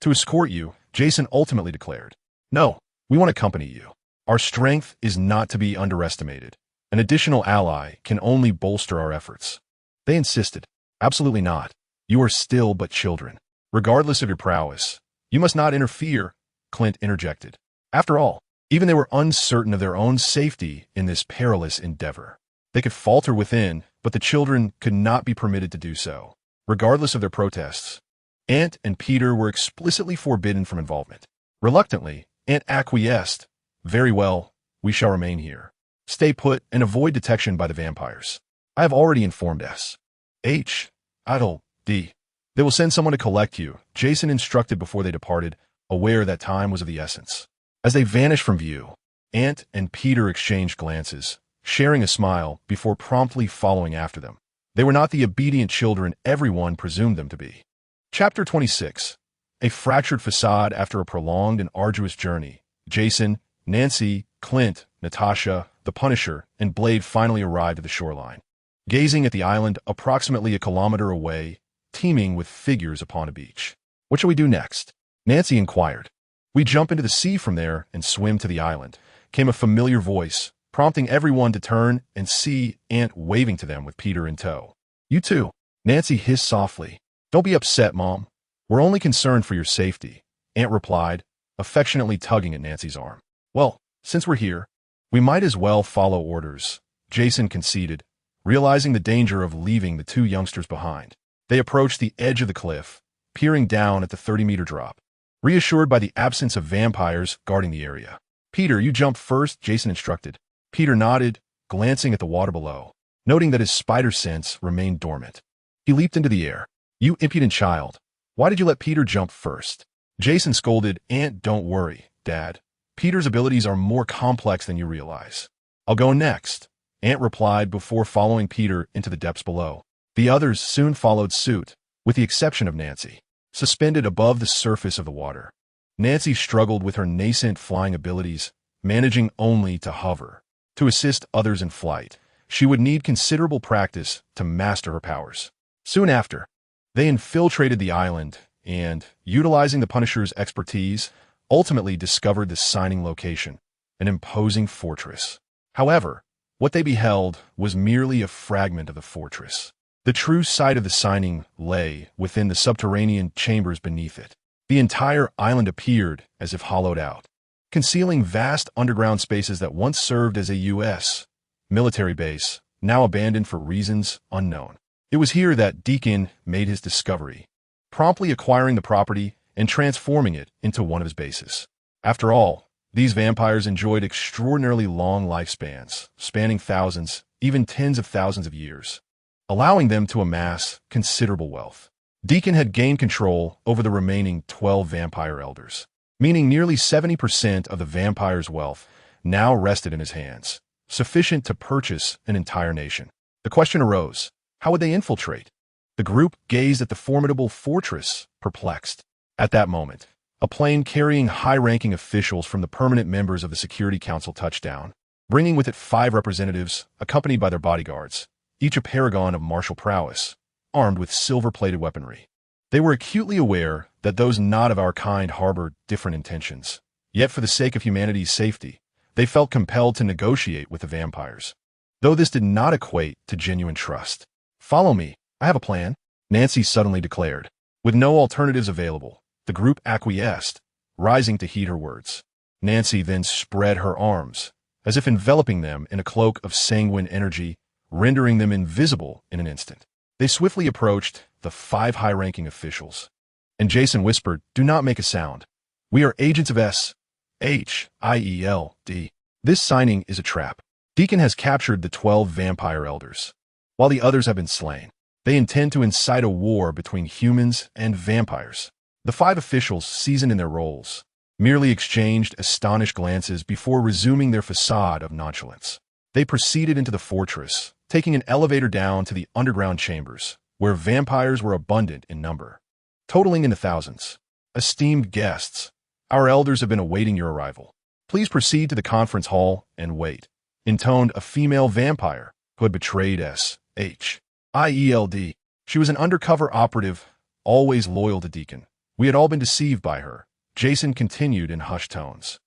to escort you, Jason ultimately declared. No, we want to accompany you. Our strength is not to be underestimated. An additional ally can only bolster our efforts. They insisted. Absolutely not. You are still but children. Regardless of your prowess, you must not interfere, Clint interjected. After all, even they were uncertain of their own safety in this perilous endeavor. They could falter within, but the children could not be permitted to do so. Regardless of their protests, Ant and Peter were explicitly forbidden from involvement. Reluctantly, Ant acquiesced. Very well, we shall remain here. Stay put and avoid detection by the vampires. I have already informed S.H.I.E.L.D. They will send someone to collect you, Jason instructed before they departed, aware that time was of the essence. As they vanished from view, Ant and Peter exchanged glances, sharing a smile before promptly following after them. They were not the obedient children everyone presumed them to be. Chapter 26. A fractured facade after a prolonged and arduous journey. Jason, Nancy, Clint, Natasha, the Punisher, and Blade finally arrived at the shoreline. Gazing at the island approximately a kilometer away, teeming with figures upon a beach. What shall we do next? Nancy inquired. We jump into the sea from there and swim to the island, came a familiar voice, prompting everyone to turn and see Ant waving to them with Peter in tow. You too, Nancy hissed softly. Don't be upset, Mom. We're only concerned for your safety, Ant replied, affectionately tugging at Nancy's arm. Well, since we're here, we might as well follow orders, Jason conceded, realizing the danger of leaving the two youngsters behind. They approached the edge of the cliff, peering down at the 30-meter drop, reassured by the absence of vampires guarding the area. Peter, you jump first, Jason instructed. Peter nodded, glancing at the water below, noting that his spider sense remained dormant. He leaped into the air. You impudent child. Why did you let Peter jump first? Jason scolded. Ant, don't worry, Dad. Peter's abilities are more complex than you realize. I'll go next, Ant replied before following Peter into the depths below. The others soon followed suit, with the exception of Nancy, suspended above the surface of the water. Nancy struggled with her nascent flying abilities, managing only to hover. To assist others in flight, she would need considerable practice to master her powers. Soon after, they infiltrated the island and, utilizing the Punisher's expertise, ultimately discovered the signing location, an imposing fortress. However, what they beheld was merely a fragment of the fortress. The true site of the signing lay within the subterranean chambers beneath it. The entire island appeared as if hollowed out, concealing vast underground spaces that once served as a U.S. military base, now abandoned for reasons unknown. It was here that Deacon made his discovery, promptly acquiring the property and transforming it into one of his bases. After all, These vampires enjoyed extraordinarily long lifespans, spanning thousands, even tens of thousands of years, allowing them to amass considerable wealth. Deacon had gained control over the remaining 12 vampire elders, meaning nearly 70% of the vampire's wealth now rested in his hands, sufficient to purchase an entire nation. The question arose, how would they infiltrate? The group gazed at the formidable fortress, perplexed. At that moment, a plane carrying high-ranking officials from the permanent members of the Security Council touched down, bringing with it 5 representatives, accompanied by their bodyguards, each a paragon of martial prowess, armed with silver-plated weaponry. They were acutely aware that those not of our kind harbored different intentions. Yet for the sake of humanity's safety, they felt compelled to negotiate with the vampires, though this did not equate to genuine trust. "Follow me, I have a plan," Nancy suddenly declared. With no alternatives available, the group acquiesced, rising to heed her words. Nancy then spread her arms, as if enveloping them in a cloak of sanguine energy, rendering them invisible in an instant. They swiftly approached the 5 high-ranking officials, and Jason whispered, "Do not make a sound. We are agents of S.H.I.E.L.D. This signing is a trap. Deacon has captured the 12 vampire elders, while the others have been slain. They intend to incite a war between humans and vampires." The 5 officials, seasoned in their roles, merely exchanged astonished glances before resuming their facade of nonchalance. They proceeded into the fortress, taking an elevator down to the underground chambers, where vampires were abundant in number, totaling in the thousands. "Esteemed guests, our elders have been awaiting your arrival. Please proceed to the conference hall and wait," intoned a female vampire who had betrayed S.H.I.E.L.D. She was an undercover operative, always loyal to Deacon. "We had all been deceived by her," Jason continued in hushed tones.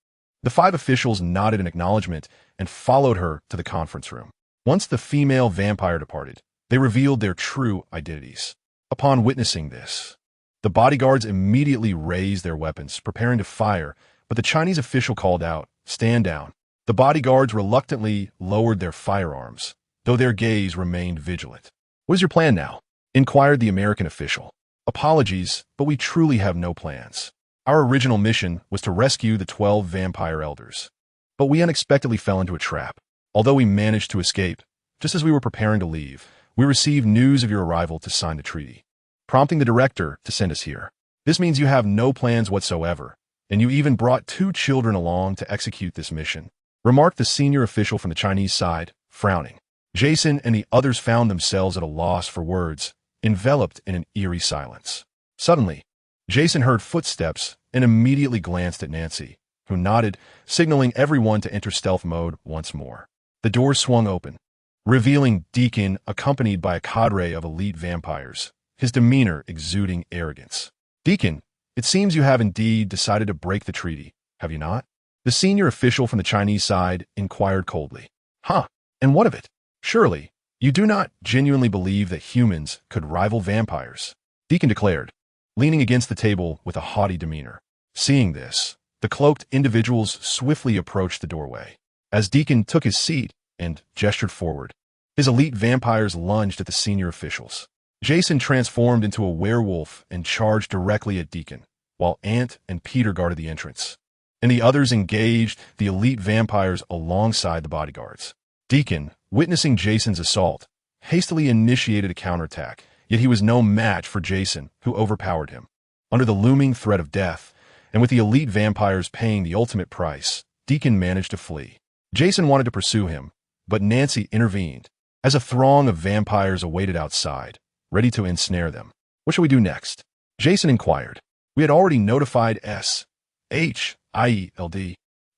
The 5 officials nodded in acknowledgement and followed her to the conference room. Once the female vampire departed, they revealed their true identities. Upon witnessing this, the bodyguards immediately raised their weapons, preparing to fire, but the Chinese official called out, "Stand down." The bodyguards reluctantly lowered their firearms, though their gaze remained vigilant. "What is your plan now?" inquired the American official. "Apologies, but we truly have no plans. Our original mission was to rescue the 12 vampire elders, but we unexpectedly fell into a trap. Although we managed to escape, just as we were preparing to leave, we received news of your arrival to sign the treaty, prompting the director to send us here. This means you have no plans whatsoever, and you even brought 2 children along to execute this mission," remarked the senior official from the Chinese side, frowning. Jason and the others found themselves at a loss for words, enveloped in an eerie silence. Suddenly, Jason heard footsteps and immediately glanced at Nancy, who nodded, signaling everyone to enter stealth mode once more. The door swung open, revealing Deacon accompanied by a cadre of elite vampires, his demeanor exuding arrogance. "Deacon, it seems you have indeed decided to break the treaty, have you not?" The senior official from the Chinese side inquired coldly. "Huh, and what of it? Surely, you do not genuinely believe that humans could rival vampires," Deacon declared, leaning against the table with a haughty demeanor. Seeing this, the cloaked individuals swiftly approached the doorway. As Deacon took his seat and gestured forward, his elite vampires lunged at the senior officials. Jason transformed into a werewolf and charged directly at Deacon, while Ant and Peter guarded the entrance, and the others engaged the elite vampires alongside the bodyguards. Deacon, witnessing Jason's assault, hastily initiated a counterattack, yet he was no match for Jason, who overpowered him. Under the looming threat of death, and with the elite vampires paying the ultimate price, Deacon managed to flee. Jason wanted to pursue him, but Nancy intervened, as a throng of vampires awaited outside, ready to ensnare them. "What shall we do next?" Jason inquired. "We had already notified S.H.I.E.L.D.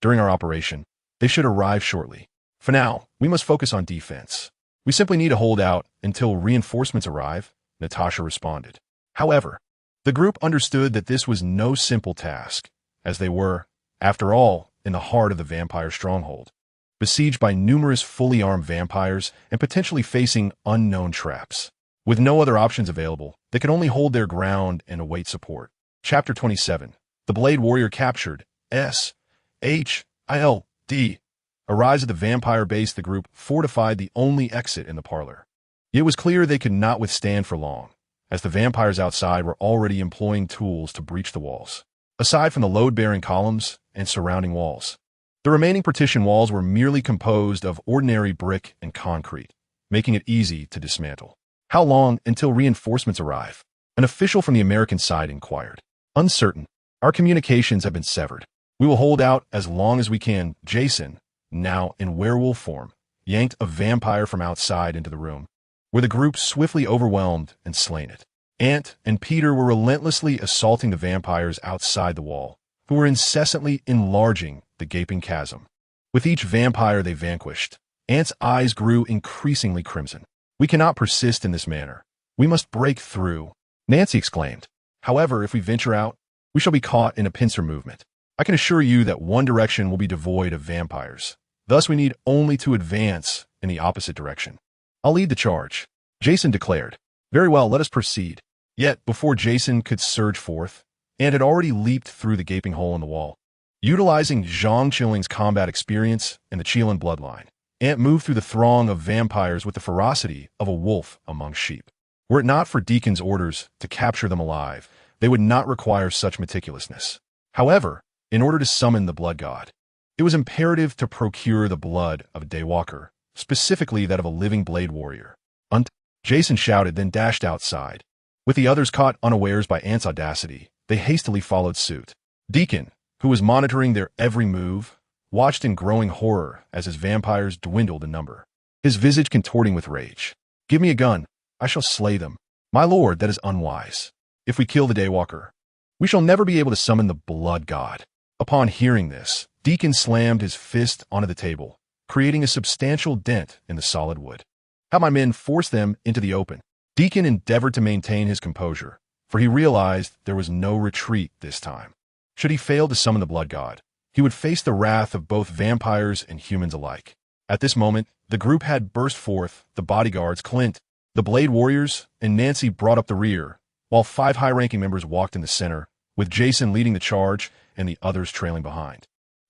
during our operation. They should arrive shortly. For now, we must focus on defense. We simply need to hold out until reinforcements arrive," Natasha responded. However, the group understood that this was no simple task, as they were, after all, in the heart of the vampire stronghold, besieged by numerous fully armed vampires and potentially facing unknown traps. With no other options available, they could only hold their ground and await support. Chapter 27. The Blade Warrior captured. S.H.I.L.D. Arrives at the vampire base. The group fortified the only exit in the parlor. It was clear they could not withstand for long, as the vampires outside were already employing tools to breach the walls. aside from the load-bearing columns and surrounding walls. The remaining partition walls were merely composed of ordinary brick and concrete, making it easy to dismantle. How long until reinforcements arrive? An official from the American side inquired. Uncertain. Our communications have been severed. We will hold out as long as we can. Jason, now in werewolf form, yanked a vampire from outside into the room, where the group swiftly overwhelmed and slain it. Ant and Peter were relentlessly assaulting the vampires outside the wall, who were incessantly enlarging the gaping chasm. With each vampire they vanquished, Ant's eyes grew increasingly crimson. We cannot persist in this manner. We must break through, Nancy exclaimed. However, if we venture out, we shall be caught in a pincer movement. I can assure you that one direction will be devoid of vampires. Thus we need only to advance in the opposite direction. I'll lead the charge, Jason declared. Very well, let us proceed. Yet, before Jason could surge forth, Ant had already leaped through the gaping hole in the wall. Utilizing Zhang Qiling's combat experience and the Qilin bloodline, Ant moved through the throng of vampires with the ferocity of a wolf among sheep. Were it not for Deacon's orders to capture them alive, they would not require such meticulousness. However, in order to summon the blood god, it was imperative to procure the blood of a daywalker, specifically that of a living blade warrior. Jason shouted, then dashed outside. With the others caught unawares by Ant's audacity, they hastily followed suit. Deacon, who was monitoring their every move, watched in growing horror as his vampires dwindled in number, his visage contorting with rage. Give me a gun. I shall slay them. My lord, that is unwise. If we kill the daywalker, we shall never be able to summon the blood god. Upon hearing this, Deacon slammed his fist onto the table, creating a substantial dent in the solid wood. Have my men force them into the open. Deacon endeavored to maintain his composure, for he realized there was no retreat this time. Should he fail to summon the blood god, he would face the wrath of both vampires and humans alike. At this moment, the group had burst forth, the bodyguards, Clint, the blade warriors, and Nancy brought up the rear, while 5 high-ranking members walked in the center, with Jason leading the charge and the others trailing behind.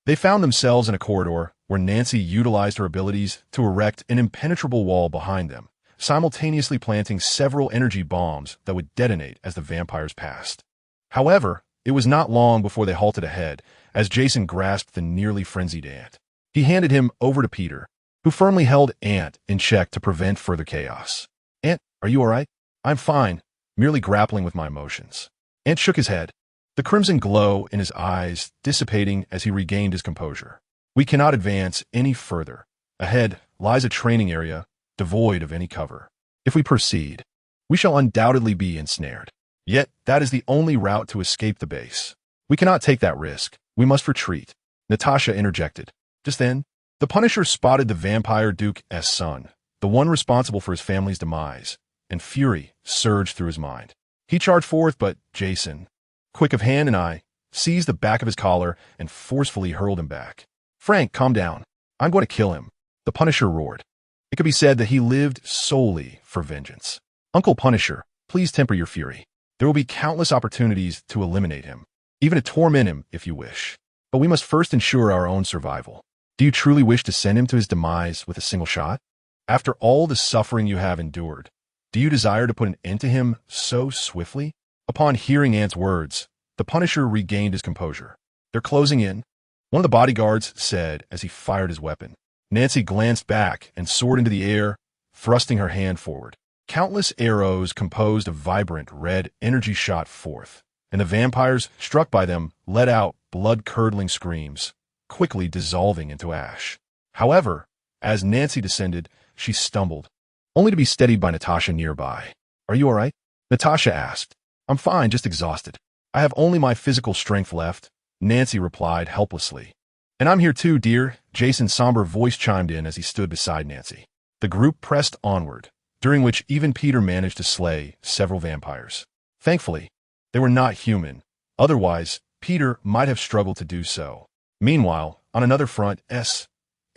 They found themselves in a corridor where Nancy utilized her abilities to erect an impenetrable wall behind them, simultaneously planting several energy bombs that would detonate as the vampires passed. However, it was not long before they halted ahead, as Jason grasped the nearly frenzied Ant. He handed him over to Peter, who firmly held Ant in check to prevent further chaos. Ant, are you all right? I'm fine, merely grappling with my emotions. Ant shook his head, the crimson glow in his eyes dissipating as he regained his composure. We cannot advance any further. Ahead lies a training area devoid of any cover. If we proceed, we shall undoubtedly be ensnared. Yet, that is the only route to escape the base. We cannot take that risk. We must retreat. Natasha interjected. Just then, the Punisher spotted the vampire Duke's son, the one responsible for his family's demise, and fury surged through his mind. He charged forth, but Jason, quick of hand and eye, seized the back of his collar and forcefully hurled him back. Frank, calm down. I'm going to kill him, the Punisher roared. It could be said that he lived solely for vengeance. Uncle Punisher, please temper your fury. There will be countless opportunities to eliminate him, even to torment him if you wish. But we must first ensure our own survival. Do you truly wish to send him to his demise with a single shot? After all the suffering you have endured, do you desire to put an end to him so swiftly? Upon hearing Ant's words, the Punisher regained his composure. They're closing in, one of the bodyguards said as he fired his weapon. Nancy glanced back and soared into the air, thrusting her hand forward. Countless arrows composed of vibrant red energy shot forth, and the vampires struck by them let out blood-curdling screams, quickly dissolving into ash. However, as Nancy descended, she stumbled, only to be steadied by Natasha nearby. Are you all right? Natasha asked. I'm fine, just exhausted. I have only my physical strength left, Nancy replied helplessly. And I'm here too, dear, Jason's somber voice chimed in as he stood beside Nancy. The group pressed onward, during which even Peter managed to slay several vampires. Thankfully, they were not human. Otherwise, Peter might have struggled to do so. Meanwhile, on another front, S.H.I.E.L.D.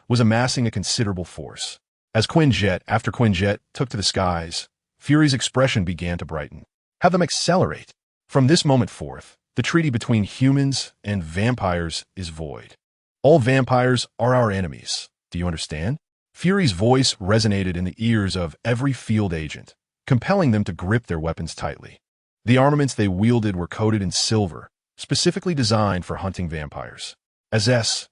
was amassing a considerable force. As Quinjet after Quinjet took to the skies, Fury's expression began to brighten. Have them accelerate. From this moment forth, the treaty between humans and vampires is void. All vampires are our enemies. Do you understand? Fury's voice resonated in the ears of every field agent, compelling them to grip their weapons tightly. The armaments they wielded were coated in silver, specifically designed for hunting vampires. As S.H.I.E.L.D.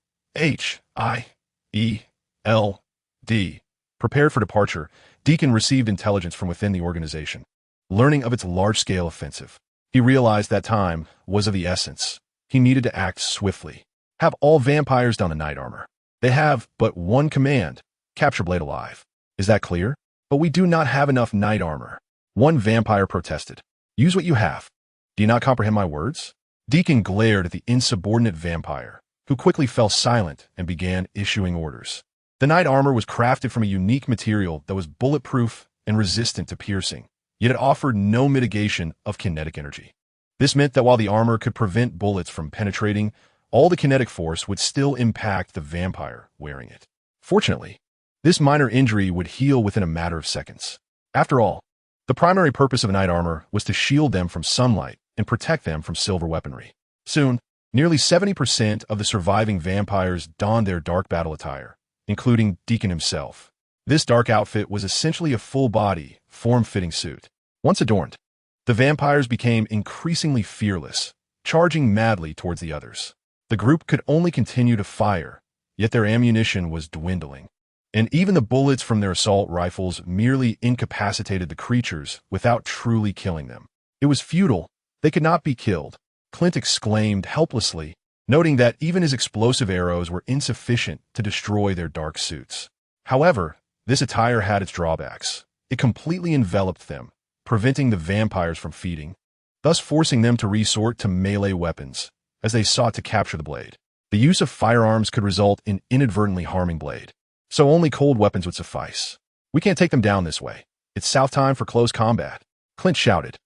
prepared for departure, Deacon received intelligence from within the organization. Learning of its large-scale offensive, he realized that time was of the essence. He needed to act swiftly. Have all vampires don the knight armor. They have but one command: capture Blade alive. Is that clear? But we do not have enough knight armor. One vampire protested. Use what you have. Do you not comprehend my words? Deacon glared at the insubordinate vampire, who quickly fell silent and began issuing orders. The knight armor was crafted from a unique material that was bulletproof and resistant to piercing, yet it offered no mitigation of kinetic energy. This meant that while the armor could prevent bullets from penetrating, all the kinetic force would still impact the vampire wearing it. Fortunately, this minor injury would heal within a matter of seconds. After all, the primary purpose of knight armor was to shield them from sunlight and protect them from silver weaponry. Soon, nearly 70% of the surviving vampires donned their dark battle attire, including Deacon himself. This dark outfit was essentially a full-body, form-fitting suit. Once adorned, the vampires became increasingly fearless, charging madly towards the others. The group could only continue to fire, yet their ammunition was dwindling. And even the bullets from their assault rifles merely incapacitated the creatures without truly killing them. It was futile. They could not be killed. Clint exclaimed helplessly, noting that even his explosive arrows were insufficient to destroy their dark suits. However, this attire had its drawbacks. It completely enveloped them, preventing the vampires from feeding, thus forcing them to resort to melee weapons as they sought to capture the Blade. The use of firearms could result in inadvertently harming Blade, so only cold weapons would suffice. We can't take them down this way. It's south time for close combat, Clint shouted.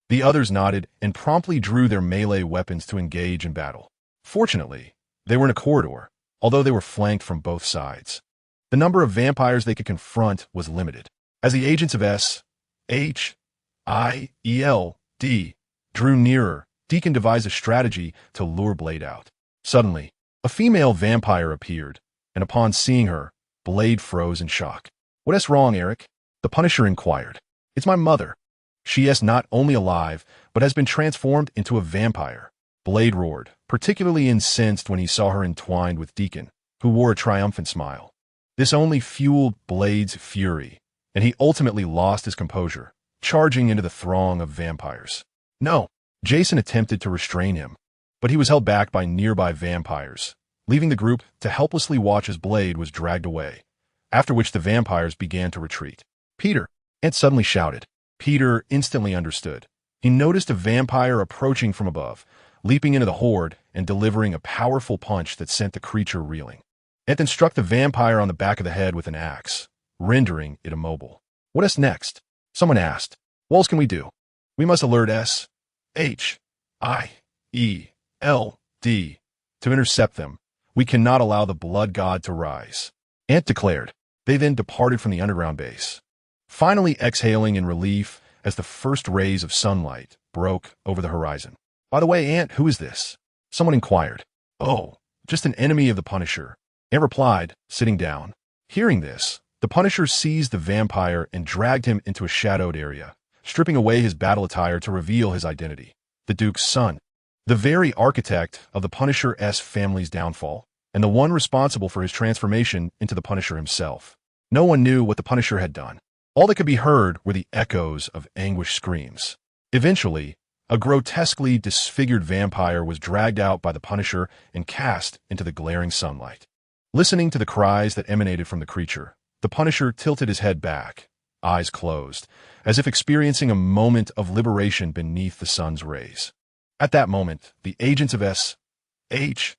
The others nodded and promptly drew their melee weapons to engage in battle. Fortunately, they were in a corridor, although they were flanked from both sides. The number of vampires they could confront was limited. As the agents of S.H.I.E.L.D. drew nearer, Deacon devised a strategy to lure Blade out. Suddenly, a female vampire appeared, and upon seeing her, Blade froze in shock. "What's wrong, Eric?" the Punisher inquired. "It's my mother. She is not only alive, but has been transformed into a vampire," Blade roared, particularly incensed when he saw her entwined with Deacon, who wore a triumphant smile. This only fueled Blade's fury, and he ultimately lost his composure, charging into the throng of vampires. No, Jason attempted to restrain him, but he was held back by nearby vampires, leaving the group to helplessly watch as Blade was dragged away, after which the vampires began to retreat. "Peter!" Ant suddenly shouted. Peter instantly understood. He noticed a vampire approaching from above, leaping into the horde and delivering a powerful punch that sent the creature reeling. Ant then struck the vampire on the back of the head with an axe, rendering it immobile. "What is next?" someone asked. "What else can we do?" "We must alert S.H.I.E.L.D. to intercept them. We cannot allow the blood god to rise," Ant declared. They then departed from the underground base, finally exhaling in relief as the first rays of sunlight broke over the horizon. "By the way, Ant, who is this?" someone inquired. "Oh, just an enemy of the Punisher," Ant replied, sitting down. Hearing this, the Punisher seized the vampire and dragged him into a shadowed area, stripping away his battle attire to reveal his identity: the Duke's son, the very architect of the Punisher-S family's downfall, and the one responsible for his transformation into the Punisher himself. No one knew what the Punisher had done. All that could be heard were the echoes of anguished screams. Eventually, a grotesquely disfigured vampire was dragged out by the Punisher and cast into the glaring sunlight. Listening to the cries that emanated from the creature, the Punisher tilted his head back, eyes closed, as if experiencing a moment of liberation beneath the sun's rays. At that moment, the agents of S.H.I.E.L.D.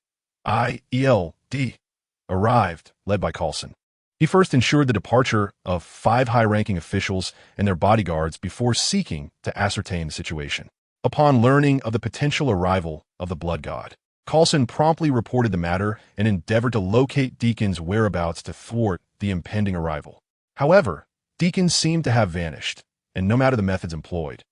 arrived, led by Coulson. He first ensured the departure of 5 high-ranking officials and their bodyguards before seeking to ascertain the situation. Upon learning of the potential arrival of the Blood God, Coulson promptly reported the matter and endeavored to locate Deacon's whereabouts to thwart the impending arrival. However, Deacon seemed to have vanished, and no matter the methods employed,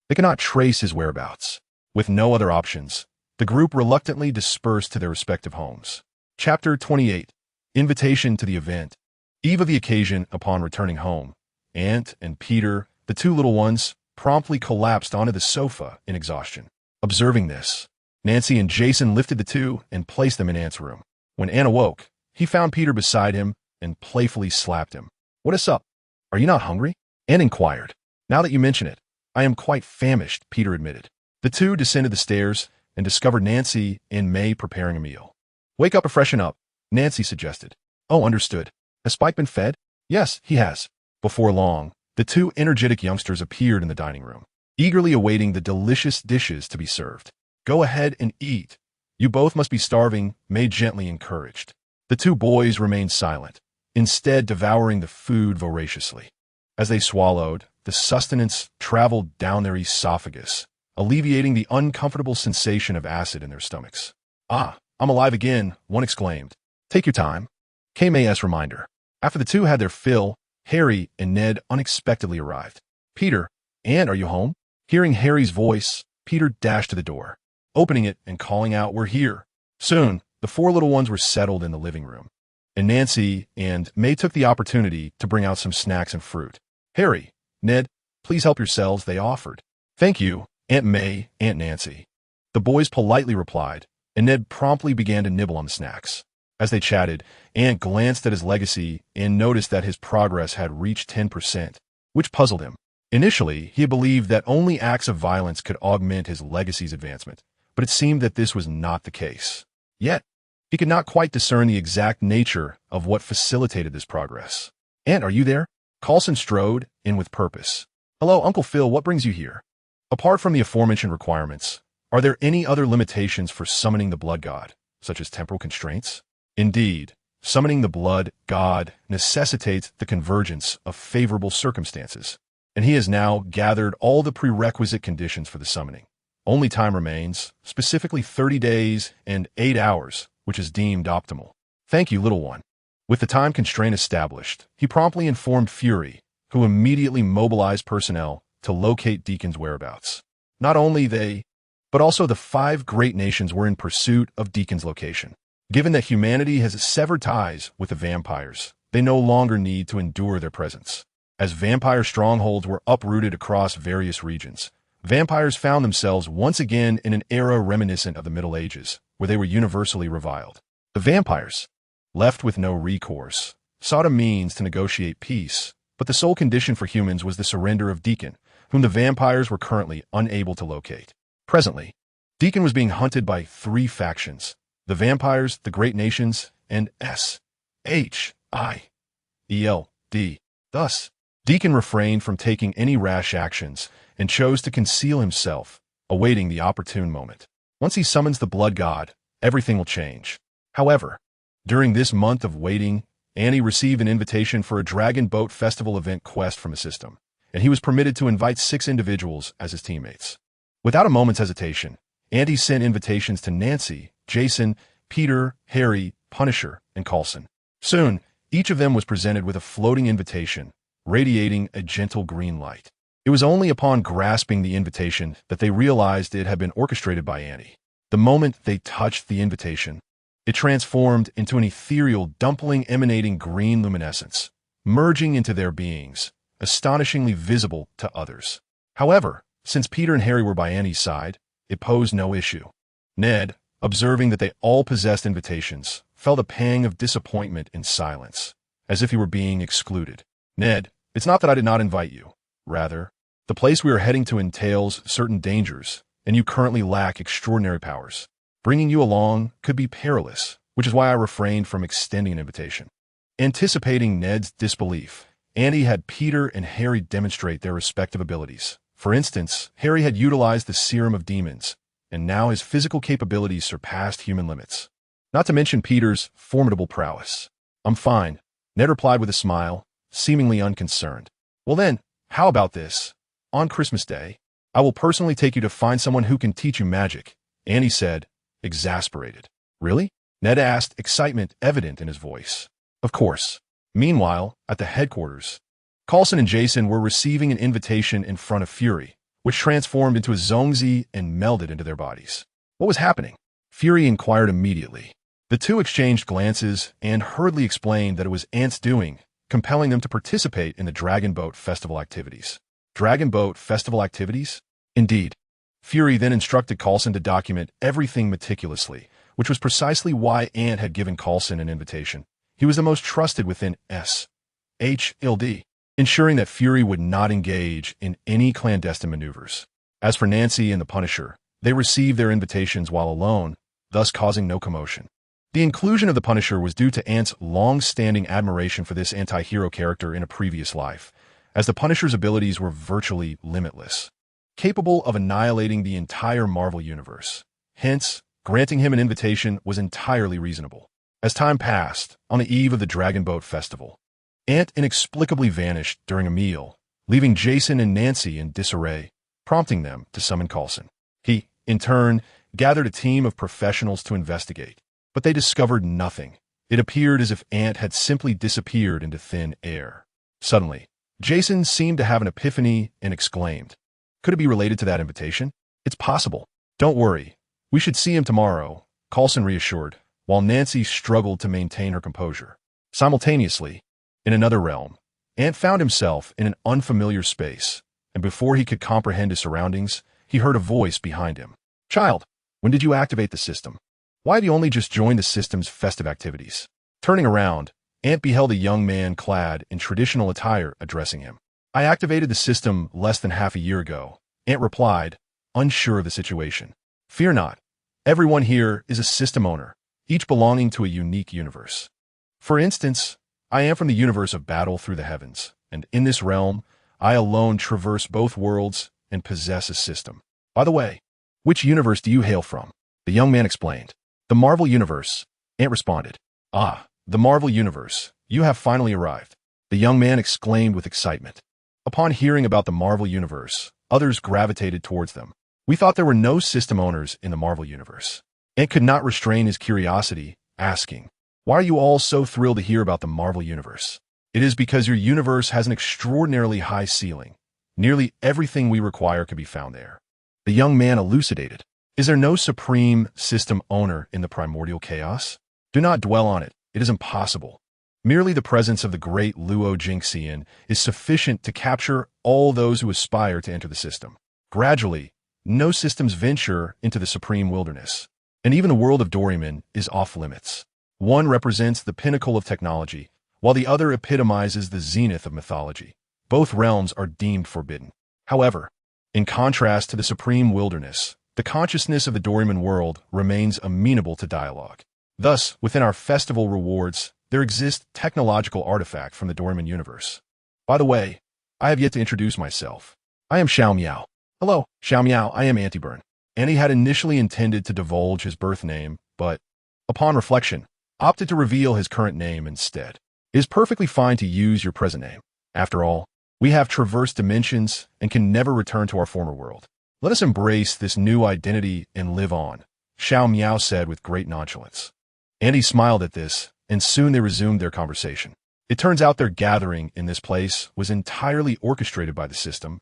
they could not trace his whereabouts. With no other options, the group reluctantly dispersed to their respective homes. Chapter 28. Invitation to the event. Eve of the occasion, upon returning home, Ant and Peter, the 2 little ones, promptly collapsed onto the sofa in exhaustion. Observing this, Nancy and Jason lifted the two and placed them in Ant's room. When Ant awoke, he found Peter beside him and playfully slapped him. "What is up? Are you not hungry?" Ant inquired. "Now that you mention it, I am quite famished," Peter admitted. The two descended the stairs and discovered Nancy and May preparing a meal. "Wake up and freshen up," Nancy suggested. "Oh, understood. Has Spike been fed?" "Yes, he has." Before long, the two energetic youngsters appeared in the dining room, eagerly awaiting the delicious dishes to be served. "Go ahead and eat. You both must be starving," May gently encouraged. The two boys remained silent, instead devouring the food voraciously. As they swallowed, the sustenance traveled down their esophagus, alleviating the uncomfortable sensation of acid in their stomachs. "Ah, I'm alive again," one exclaimed. "Take your time," came May's reminder. After the two had their fill, Harry and Ned unexpectedly arrived. "Peter, Ant, are you home?" Hearing Harry's voice, Peter dashed to the door, opening it and calling out, "We're here." Soon, the four little ones were settled in the living room, and Nancy and May took the opportunity to bring out some snacks and fruit. "Harry, Ned, please help yourselves," they offered. "Thank you, Aunt May, Aunt Nancy." The boys politely replied, and Ned promptly began to nibble on the snacks. As they chatted, Ant glanced at his legacy and noticed that his progress had reached 10%, which puzzled him. Initially, he had believed that only acts of violence could augment his legacy's advancement, but it seemed that this was not the case. Yet, he could not quite discern the exact nature of what facilitated this progress. "Ant, are you there?" Coulson strode in with purpose. "Hello, Uncle Phil, what brings you here?" "Apart from the aforementioned requirements, are there any other limitations for summoning the blood god, such as temporal constraints?" "Indeed, summoning the blood god necessitates the convergence of favorable circumstances, and he has now gathered all the prerequisite conditions for the summoning. Only time remains, specifically 30 days and 8 hours, which is deemed optimal." "Thank you, little one." With the time constraint established, he promptly informed Fury, who immediately mobilized personnel to locate Deacon's whereabouts. Not only they, but also the 5 great nations were in pursuit of Deacon's location. Given that humanity has severed ties with the vampires, they no longer need to endure their presence. As vampire strongholds were uprooted across various regions, vampires found themselves once again in an era reminiscent of the Middle Ages, where they were universally reviled. The vampires, left with no recourse, sought a means to negotiate peace, but the sole condition for humans was the surrender of Deacon, whom the vampires were currently unable to locate. Presently, Deacon was being hunted by 3 factions: the vampires, the great nations, and S.H.I.E.L.D. Thus, Deacon refrained from taking any rash actions and chose to conceal himself, awaiting the opportune moment. Once he summons the blood god, everything will change. However, during this month of waiting, Annie received an invitation for a Dragon Boat Festival event quest from a system, and he was permitted to invite 6 individuals as his teammates. Without a moment's hesitation, Andy sent invitations to Nancy, Jason, Peter, Harry, Punisher, and Coulson. Soon, each of them was presented with a floating invitation, radiating a gentle green light. It was only upon grasping the invitation that they realized it had been orchestrated by Annie. The moment they touched the invitation, it transformed into an ethereal dumpling emanating green luminescence, merging into their beings, astonishingly visible to others. However, since Peter and Harry were by Annie's side, it posed no issue. Ned, observing that they all possessed invitations, felt a pang of disappointment in silence, as if he were being excluded. "Ned, it's not that I did not invite you. Rather, the place we are heading to entails certain dangers, and you currently lack extraordinary powers. Bringing you along could be perilous, which is why I refrained from extending an invitation." Anticipating Ned's disbelief, Andy had Peter and Harry demonstrate their respective abilities. For instance, Harry had utilized the Serum of Demons, and now his physical capabilities surpassed human limits. Not to mention Peter's formidable prowess. "I'm fine," Ned replied with a smile, seemingly unconcerned. "Well then, how about this? On Christmas Day, I will personally take you to find someone who can teach you magic," Andy said, exasperated. "Really?" Ned asked, excitement evident in his voice. "Of course." Meanwhile, at the headquarters, Coulson and Jason were receiving an invitation in front of Fury, which transformed into a Zongzi and melded into their bodies. What was happening? Fury inquired immediately. The two exchanged glances and hurriedly explained that it was Ant's doing, compelling them to participate in the Dragon Boat Festival activities. Dragon Boat Festival activities? Indeed. Fury then instructed Coulson to document everything meticulously, which was precisely why Ant had given Coulson an invitation. He was the most trusted within S.H.I.E.L.D, ensuring that Fury would not engage in any clandestine maneuvers. As for Nancy and the Punisher, they received their invitations while alone, thus causing no commotion. The inclusion of the Punisher was due to Ant's long-standing admiration for this anti-hero character in a previous life, as the Punisher's abilities were virtually limitless, capable of annihilating the entire Marvel Universe. Hence, granting him an invitation was entirely reasonable. As time passed, on the eve of the Dragon Boat Festival, Ant inexplicably vanished during a meal, leaving Jason and Nancy in disarray, prompting them to summon Coulson. He, in turn, gathered a team of professionals to investigate, but they discovered nothing. It appeared as if Ant had simply disappeared into thin air. Suddenly, Jason seemed to have an epiphany and exclaimed, "Could it be related to that invitation? It's possible. Don't worry. We should see him tomorrow," Coulson reassured, while Nancy struggled to maintain her composure. Simultaneously, in another realm, Ant found himself in an unfamiliar space, and before he could comprehend his surroundings, he heard a voice behind him. "Child, when did you activate the system? Why have you only just joined the system's festive activities?" Turning around, Ant beheld a young man clad in traditional attire addressing him. "I activated the system less than half a year ago," Ant replied, unsure of the situation. "Fear not. Everyone here is a system owner, each belonging to a unique universe. For instance, I am from the universe of Battle Through the Heavens, and in this realm, I alone traverse both worlds and possess a system. By the way, which universe do you hail from?" The young man explained. "The Marvel Universe," Ant responded. "Ah, the Marvel Universe. You have finally arrived," the young man exclaimed with excitement. Upon hearing about the Marvel Universe, others gravitated towards them. "We thought there were no system owners in the Marvel Universe." Ant could not restrain his curiosity, asking, "Why are you all so thrilled to hear about the Marvel Universe?" "It is because your universe has an extraordinarily high ceiling. Nearly everything we require can be found there," the young man elucidated. "Is there no supreme system owner in the primordial chaos? Do not dwell on it. It is impossible. Merely the presence of the great Luo Jinxian is sufficient to capture all those who aspire to enter the system. Gradually, no systems venture into the supreme wilderness, and even the world of Doraemon is off limits. One represents the pinnacle of technology, while the other epitomizes the zenith of mythology. Both realms are deemed forbidden. However, in contrast to the supreme wilderness, the consciousness of the Doraemon world remains amenable to dialogue. Thus, within our festival rewards, there exists technological artifact from the Doraemon universe. By the way, I have yet to introduce myself. I am Xiao. Hello, Xiao. I am Ant Byrne." Annie had initially intended to divulge his birth name, but, upon reflection, opted to reveal his current name instead. "It is perfectly fine to use your present name. After all, we have traversed dimensions and can never return to our former world. Let us embrace this new identity and live on," Xiao said with great nonchalance. Andy smiled at this, and soon they resumed their conversation. It turns out their gathering in this place was entirely orchestrated by the system,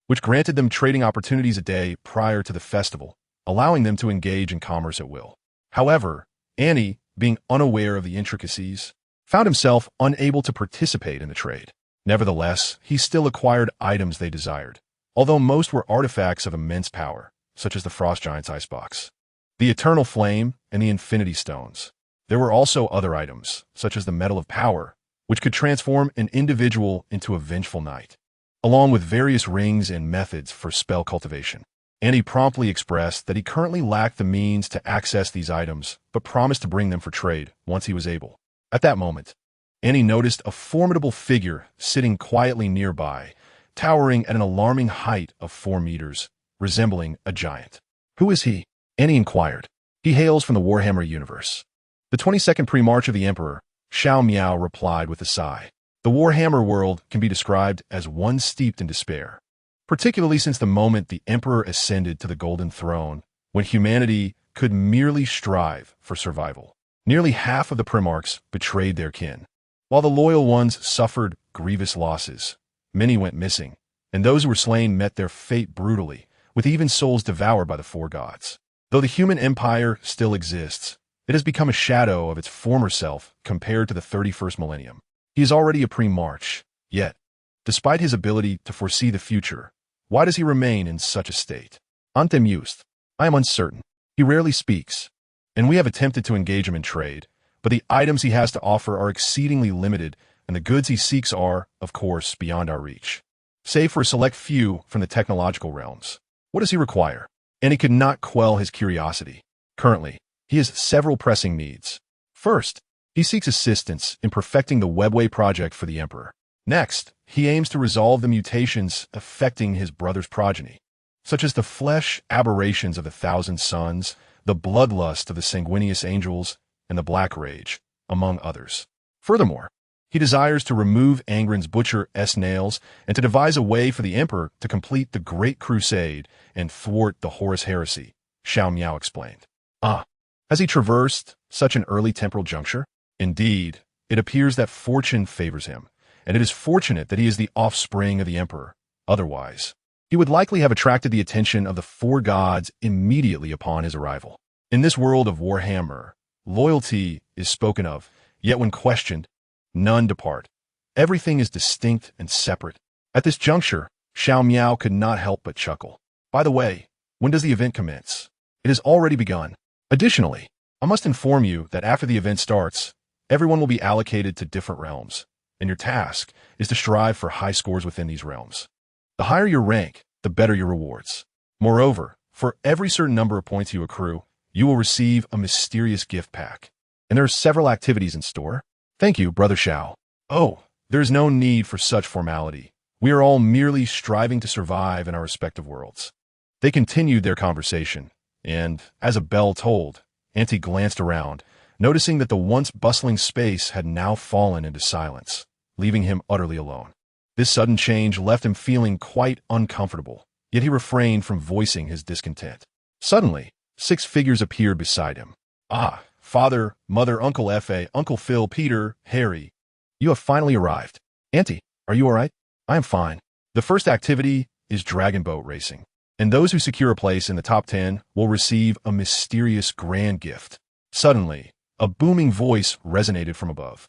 which granted them trading opportunities a day prior to the festival, allowing them to engage in commerce at will. However, Annie, being unaware of the intricacies, found himself unable to participate in the trade. Nevertheless, he still acquired items they desired, although most were artifacts of immense power, such as the Frost Giant's icebox, the Eternal Flame, and the Infinity Stones. There were also other items, such as the Metal of Power, which could transform an individual into a vengeful knight, along with various rings and methods for spell cultivation. Annie promptly expressed that he currently lacked the means to access these items, but promised to bring them for trade once he was able. At that moment, Annie noticed a formidable figure sitting quietly nearby, towering at an alarming height of 4 meters, resembling a giant. "Who is he?" Annie inquired. "He hails from the Warhammer universe. The 22nd pre-march of the Emperor," Xiao replied with a sigh. "The Warhammer world can be described as one steeped in despair, particularly since the moment the Emperor ascended to the Golden Throne, when humanity could merely strive for survival. Nearly half of the Primarchs betrayed their kin, while the loyal ones suffered grievous losses. Many went missing, and those who were slain met their fate brutally, with even souls devoured by the 4 gods. Though the human empire still exists, it has become a shadow of its former self compared to the 31st millennium. He is already a pre-march, yet Despite his ability to foresee the future, why does he remain in such a state? Ant amused. I am uncertain. He rarely speaks, and we have attempted to engage him in trade, but the items he has to offer are exceedingly limited, and the goods he seeks are, of course, beyond our reach. Save for a select few from the technological realms. What does he require? And he could not quell his curiosity. Currently, he has several pressing needs. First, he seeks assistance in perfecting the webway project for the Emperor. Next, he aims to resolve the mutations affecting his brother's progeny, such as the flesh aberrations of the Thousand Sons, the bloodlust of the sanguineous angels, and the Black Rage, among others. Furthermore, he desires to remove Angren's butcher S.H.I.E.L.D and to devise a way for the Emperor to complete the Great Crusade and thwart the Horus heresy, Xiao Miao explained. Has he traversed such an early temporal juncture? Indeed, it appears that fortune favors him, and it is fortunate that he is the offspring of the Emperor. Otherwise, he would likely have attracted the attention of the four gods immediately upon his arrival. In this world of Warhammer, loyalty is spoken of, yet when questioned, none depart. Everything is distinct and separate. At this juncture, Xiao Miao could not help but chuckle. By the way, when does the event commence? It has already begun. Additionally, I must inform you that after the event starts, everyone will be allocated to different realms, and your task is to strive for high scores within these realms. The higher your rank, the better your rewards. Moreover, for every certain number of points you accrue, you will receive a mysterious gift pack. And there are several activities in store. Thank you, Brother Xiao. Oh, there is no need for such formality. We are all merely striving to survive in our respective worlds. They continued their conversation, and, as a bell tolled, Auntie glanced around, noticing that the once bustling space had now fallen into silence, leaving him utterly alone. This sudden change left him feeling quite uncomfortable, yet he refrained from voicing his discontent. Suddenly, 6 figures appeared beside him. Father, Mother, Uncle F.A., Uncle Phil, Peter, Harry. You have finally arrived. Auntie, are you all right? I am fine. The first activity is dragon boat racing, and those who secure a place in the top 10 will receive a mysterious grand gift. Suddenly, a booming voice resonated from above,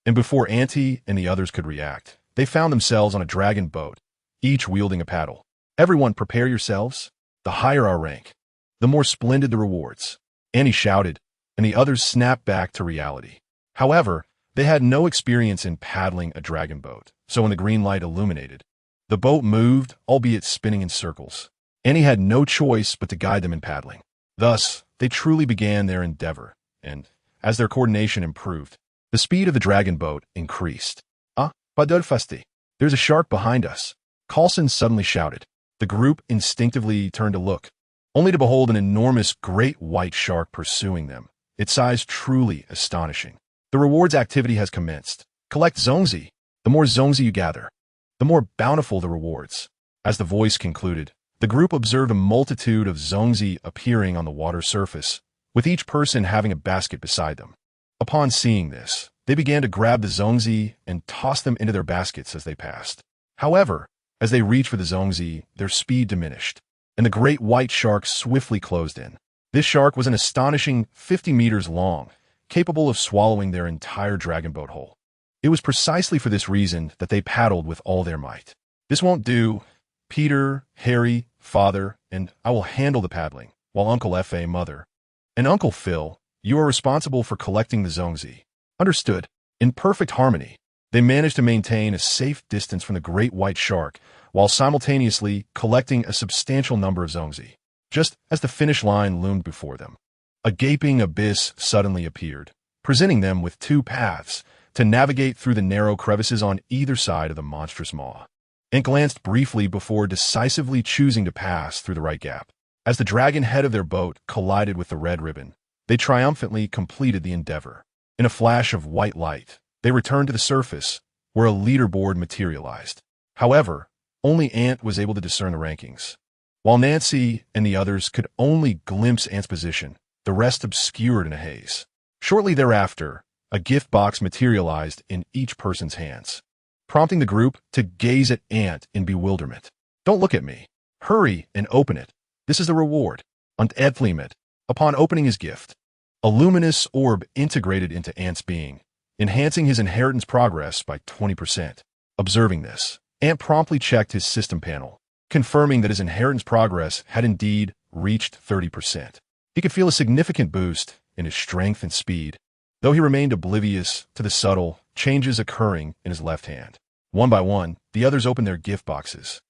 and before Auntie and the others could react, they found themselves on a dragon boat, each wielding a paddle. Everyone prepare yourselves. The higher our rank, the more splendid the rewards. Annie shouted, and the others snapped back to reality. However, they had no experience in paddling a dragon boat, so when the green light illuminated, the boat moved, albeit spinning in circles. Annie had no choice but to guide them in paddling. Thus, they truly began their endeavor, and, as their coordination improved, the speed of the dragon boat increased. Pas fasti. There's a shark behind us. Coulson suddenly shouted. The group instinctively turned to look, only to behold an enormous great white shark pursuing them, its size truly astonishing. The rewards activity has commenced. Collect Zongzi. The more Zongzi you gather, the more bountiful the rewards. As the voice concluded, the group observed a multitude of Zongzi appearing on the water surface, with each person having a basket beside them. Upon seeing this, they began to grab the Zongzi and toss them into their baskets as they passed. However, as they reached for the Zongzi, their speed diminished, and the great white shark swiftly closed in. This shark was an astonishing 50 meters long, capable of swallowing their entire dragon boat whole. It was precisely for this reason that they paddled with all their might. This won't do. Peter, Harry, Father, and I will handle the paddling, while Uncle F.A., Mother, and Uncle Phil, you are responsible for collecting the Zongzi. Understood. In perfect harmony, they managed to maintain a safe distance from the great white shark while simultaneously collecting a substantial number of Zongzi. Just as the finish line loomed before them, a gaping abyss suddenly appeared, presenting them with 2 paths to navigate through the narrow crevices on either side of the monstrous maw. Ant glanced briefly before decisively choosing to pass through the right gap. As the dragon head of their boat collided with the red ribbon, they triumphantly completed the endeavor. In a flash of white light, they returned to the surface, where a leaderboard materialized. However, only Ant was able to discern the rankings. While Nancy and the others could only glimpse Ant's position, the rest obscured in a haze. Shortly thereafter, a gift box materialized in each person's hands, prompting the group to gaze at Ant in bewilderment. Don't look at me. Hurry and open it. This is the reward. Und Edflimet. Upon opening his gift, a luminous orb integrated into Ant's being, enhancing his inheritance progress by 20%. Observing this, Ant promptly checked his system panel, confirming that his inheritance progress had indeed reached 30%. He could feel a significant boost in his strength and speed, though he remained oblivious to the subtle changes occurring in his left hand. One by one, the others opened their gift boxes.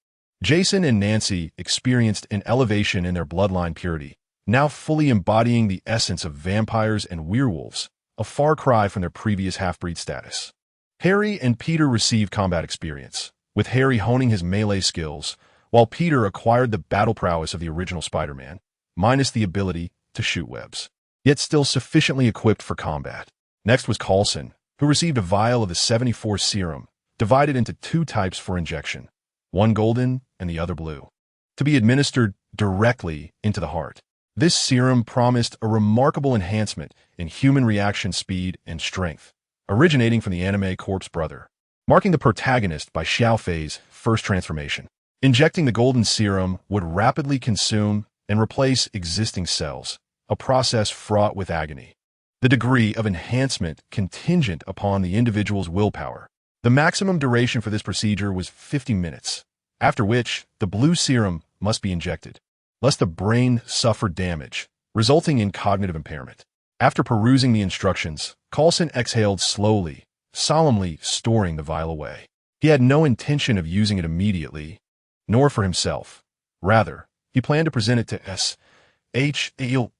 Jason and Nancy experienced an elevation in their bloodline purity, now fully embodying the essence of vampires and werewolves, a far cry from their previous half-breed status. Harry and Peter received combat experience, with Harry honing his melee skills, while Peter acquired the battle prowess of the original Spider-Man, minus the ability to shoot webs, yet still sufficiently equipped for combat. Next was Coulson, who received a vial of the 74 serum, divided into two types for injection, one golden and the other blue, to be administered directly into the heart. This serum promised a remarkable enhancement in human reaction speed and strength, originating from the anime corpse brother, marking the protagonist by Xiao-Fei's first transformation. Injecting the golden serum would rapidly consume and replace existing cells, a process fraught with agony. The degree of enhancement contingent upon the individual's willpower. The maximum duration for this procedure was 50 minutes, after which the blue serum must be injected, lest the brain suffer damage, resulting in cognitive impairment. After perusing the instructions, Coulson exhaled slowly, solemnly storing the vial away. He had no intention of using it immediately, nor for himself. Rather, he planned to present it to S.H.I.E.L.D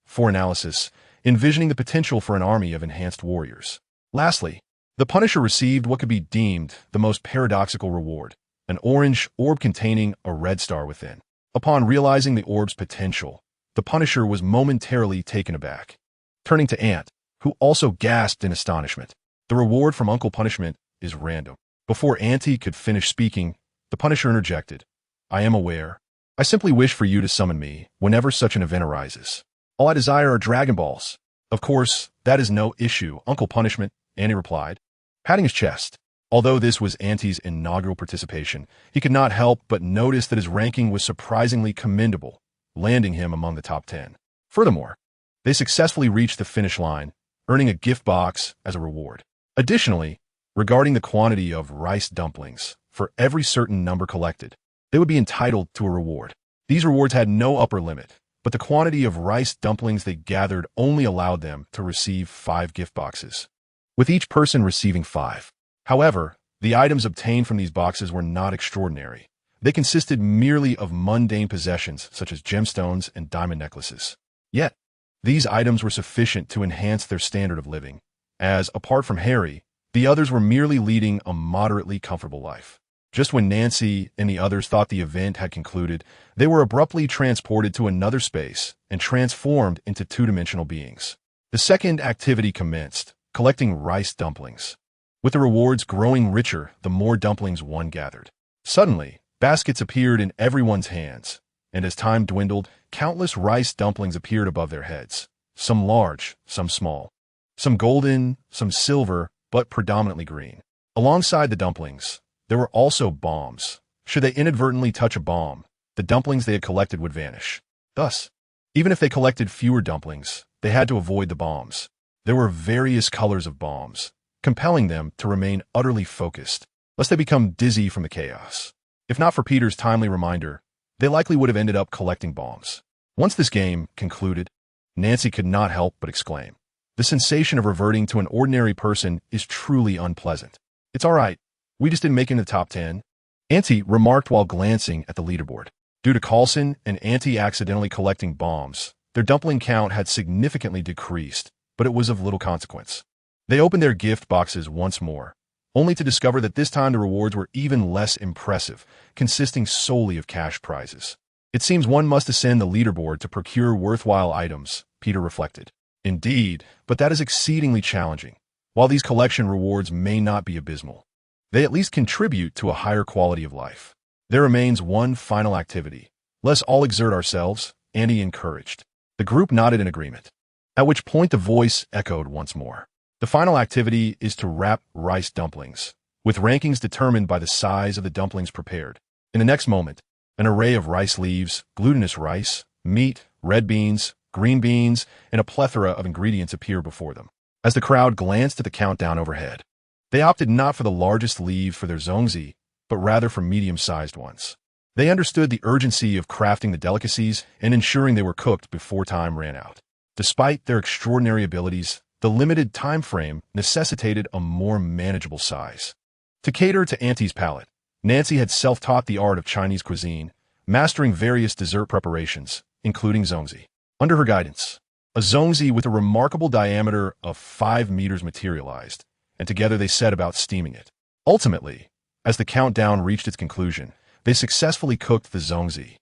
for analysis, envisioning the potential for an army of enhanced warriors. Lastly, the Punisher received what could be deemed the most paradoxical reward, an orange orb containing a red star within. Upon realizing the orb's potential, the Punisher was momentarily taken aback. Turning to Ant, who also gasped in astonishment. The reward from Uncle Punishment is random. Before Auntie could finish speaking, the Punisher interjected. I am aware. I simply wish for you to summon me whenever such an event arises. All I desire are Dragon Balls. Of course, that is no issue, Uncle Punishment, Annie replied, patting his chest. Although this was Auntie's inaugural participation, he could not help but notice that his ranking was surprisingly commendable, landing him among the top 10. Furthermore, they successfully reached the finish line, earning a gift box as a reward. Additionally, regarding the quantity of rice dumplings, for every certain number collected, they would be entitled to a reward. These rewards had no upper limit, but the quantity of rice dumplings they gathered only allowed them to receive 5 gift boxes, with each person receiving 5. However, the items obtained from these boxes were not extraordinary. They consisted merely of mundane possessions such as gemstones and diamond necklaces. Yet, these items were sufficient to enhance their standard of living, as, apart from Harry, the others were merely leading a moderately comfortable life. Just when Nancy and the others thought the event had concluded, they were abruptly transported to another space and transformed into two-dimensional beings. The second activity commenced, collecting rice dumplings. With the rewards growing richer the more dumplings one gathered. Suddenly, baskets appeared in everyone's hands, and as time dwindled, countless rice dumplings appeared above their heads, some large, some small, some golden, some silver, but predominantly green. Alongside the dumplings, there were also bombs. Should they inadvertently touch a bomb, the dumplings they had collected would vanish. Thus, even if they collected fewer dumplings, they had to avoid the bombs. There were various colors of bombs, compelling them to remain utterly focused, lest they become dizzy from the chaos. If not for Peter's timely reminder, they likely would have ended up collecting bombs. Once this game concluded, Nancy could not help but exclaim, the sensation of reverting to an ordinary person is truly unpleasant. It's all right. We just didn't make it in the top 10. Auntie remarked while glancing at the leaderboard. Due to Coulson and Auntie accidentally collecting bombs, their dumpling count had significantly decreased, but it was of little consequence. They opened their gift boxes once more, only to discover that this time the rewards were even less impressive, consisting solely of cash prizes. It seems one must ascend the leaderboard to procure worthwhile items, Peter reflected. Indeed, but that is exceedingly challenging. While these collection rewards may not be abysmal, they at least contribute to a higher quality of life. There remains one final activity. Let's all exert ourselves, Annie encouraged. The group nodded in agreement, at which point the voice echoed once more. The final activity is to wrap rice dumplings, with rankings determined by the size of the dumplings prepared. In the next moment, an array of rice leaves, glutinous rice, meat, red beans, green beans, and a plethora of ingredients appear before them. As the crowd glanced at the countdown overhead, they opted not for the largest leave for their zongzi, but rather for medium-sized ones. They understood the urgency of crafting the delicacies and ensuring they were cooked before time ran out. Despite their extraordinary abilities, the limited time frame necessitated a more manageable size. To cater to Auntie's palate, Nancy had self-taught the art of Chinese cuisine, mastering various dessert preparations, including zongzi. Under her guidance, a zongzi with a remarkable diameter of 5 meters materialized, and together they set about steaming it. Ultimately, as the countdown reached its conclusion, they successfully cooked the zongzi,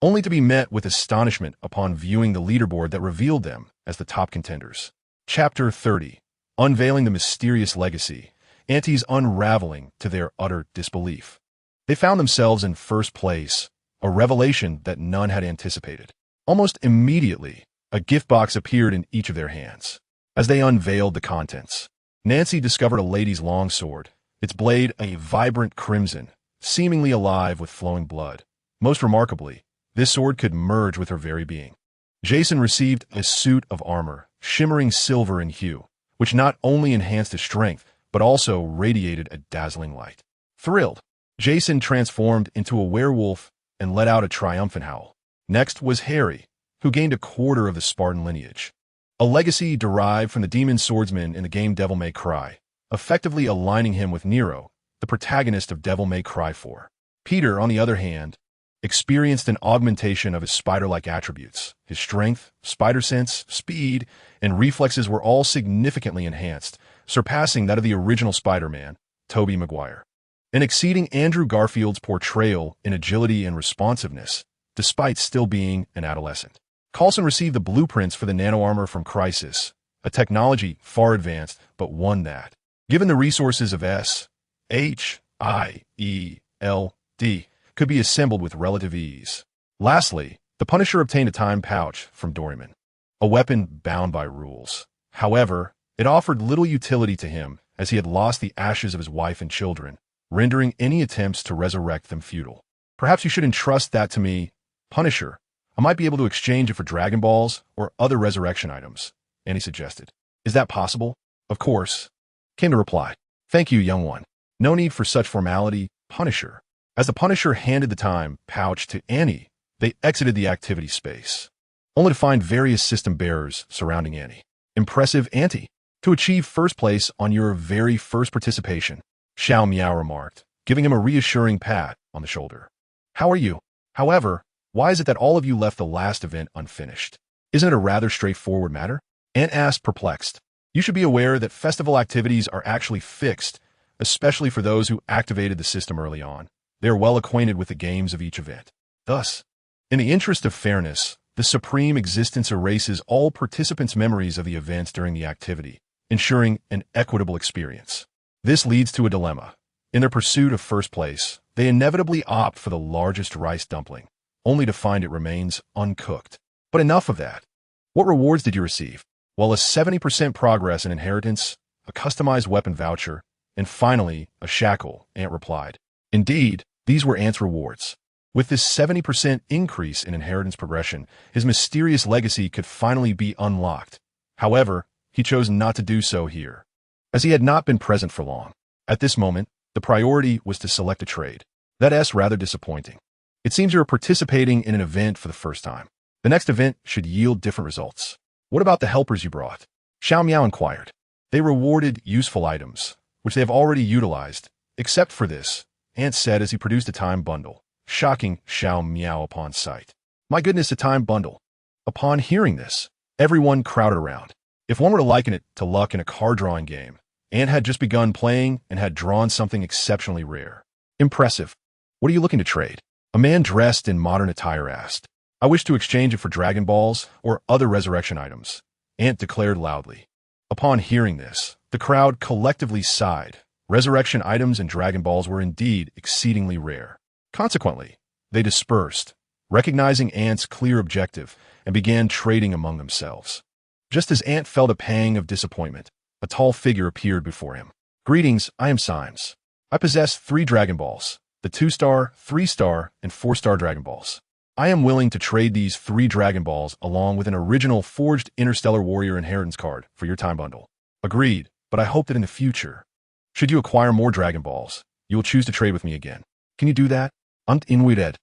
only to be met with astonishment upon viewing the leaderboard that revealed them as the top contenders. Chapter 30. Unveiling the Mysterious Legacy, Auntie's unraveling to their utter disbelief. They found themselves in first place, a revelation that none had anticipated. Almost immediately, a gift box appeared in each of their hands. As they unveiled the contents, Nancy discovered a lady's longsword, its blade a vibrant crimson, seemingly alive with flowing blood. Most remarkably, this sword could merge with her very being. Jason received a suit of armor, shimmering silver in hue, which not only enhanced his strength, but also radiated a dazzling light. Thrilled, Jason transformed into a werewolf and let out a triumphant howl. Next was Harry, who gained a quarter of the Spartan lineage, a legacy derived from the demon swordsman in the game Devil May Cry, effectively aligning him with Nero, the protagonist of Devil May Cry 4. Peter, on the other hand, experienced an augmentation of his spider-like attributes. His strength, spider sense, speed, and reflexes were all significantly enhanced, surpassing that of the original Spider-Man, Tobey Maguire, and exceeding Andrew Garfield's portrayal in agility and responsiveness, despite still being an adolescent. Coulson received the blueprints for the nano-armor from Crisis, a technology far advanced, but one that, given the resources of S.H.I.E.L.D, could be assembled with relative ease. Lastly, the Punisher obtained a time pouch from Doryman, a weapon bound by rules. However, it offered little utility to him, as he had lost the ashes of his wife and children, rendering any attempts to resurrect them futile. Perhaps you should entrust that to me, Punisher. I might be able to exchange it for Dragon Balls or other resurrection items, Annie suggested. Is that possible? Of course, came the reply. Thank you, young one. No need for such formality, Punisher. As the Punisher handed the time pouch to Annie, they exited the activity space, only to find various system bearers surrounding Annie. Impressive, Auntie. To achieve first place on your very first participation, S.H.I.E.L.D remarked, giving him a reassuring pat on the shoulder. How are you? However, why is it that all of you left the last event unfinished? Isn't it a rather straightforward matter? Ant asked, perplexed. You should be aware that festival activities are actually fixed, especially for those who activated the system early on. They are well acquainted with the games of each event. Thus, in the interest of fairness, the Supreme Existence erases all participants' memories of the events during the activity, ensuring an equitable experience. This leads to a dilemma. In their pursuit of first place, they inevitably opt for the largest rice dumpling, only to find it remains uncooked. But enough of that. What rewards did you receive? Well, a 70% progress in inheritance, a customized weapon voucher, and finally, a shackle, Ant replied. Indeed, these were Ant's rewards. With this 70% increase in inheritance progression, his mysterious legacy could finally be unlocked. However, he chose not to do so here, as he had not been present for long. At this moment, the priority was to select a trade. That's rather disappointing. It seems you are participating in an event for the first time. The next event should yield different results. What about the helpers you brought? Xiao Miao inquired. They rewarded useful items, which they have already utilized. Except for this, Ant said as he produced a time bundle, shocking Xiao Miao upon sight. My goodness, a time bundle. Upon hearing this, everyone crowded around. If one were to liken it to luck in a card-drawing game, Ant had just begun playing and had drawn something exceptionally rare. Impressive. What are you looking to trade? A man dressed in modern attire asked. I wish to exchange it for Dragon Balls or other resurrection items, Ant declared loudly. Upon hearing this, the crowd collectively sighed. Resurrection items and Dragon Balls were indeed exceedingly rare. Consequently, they dispersed, recognizing Ant's clear objective, and began trading among themselves. Just as Ant felt a pang of disappointment, a tall figure appeared before him. Greetings, I am Symes. I possess 3 Dragon Balls, the 2-star, 3-star, and 4-star Dragon Balls. I am willing to trade these 3 Dragon Balls along with an original forged Interstellar Warrior inheritance card for your time bundle. Agreed, but I hope that in the future, should you acquire more Dragon Balls, you will choose to trade with me again. Can you do that? Anyue.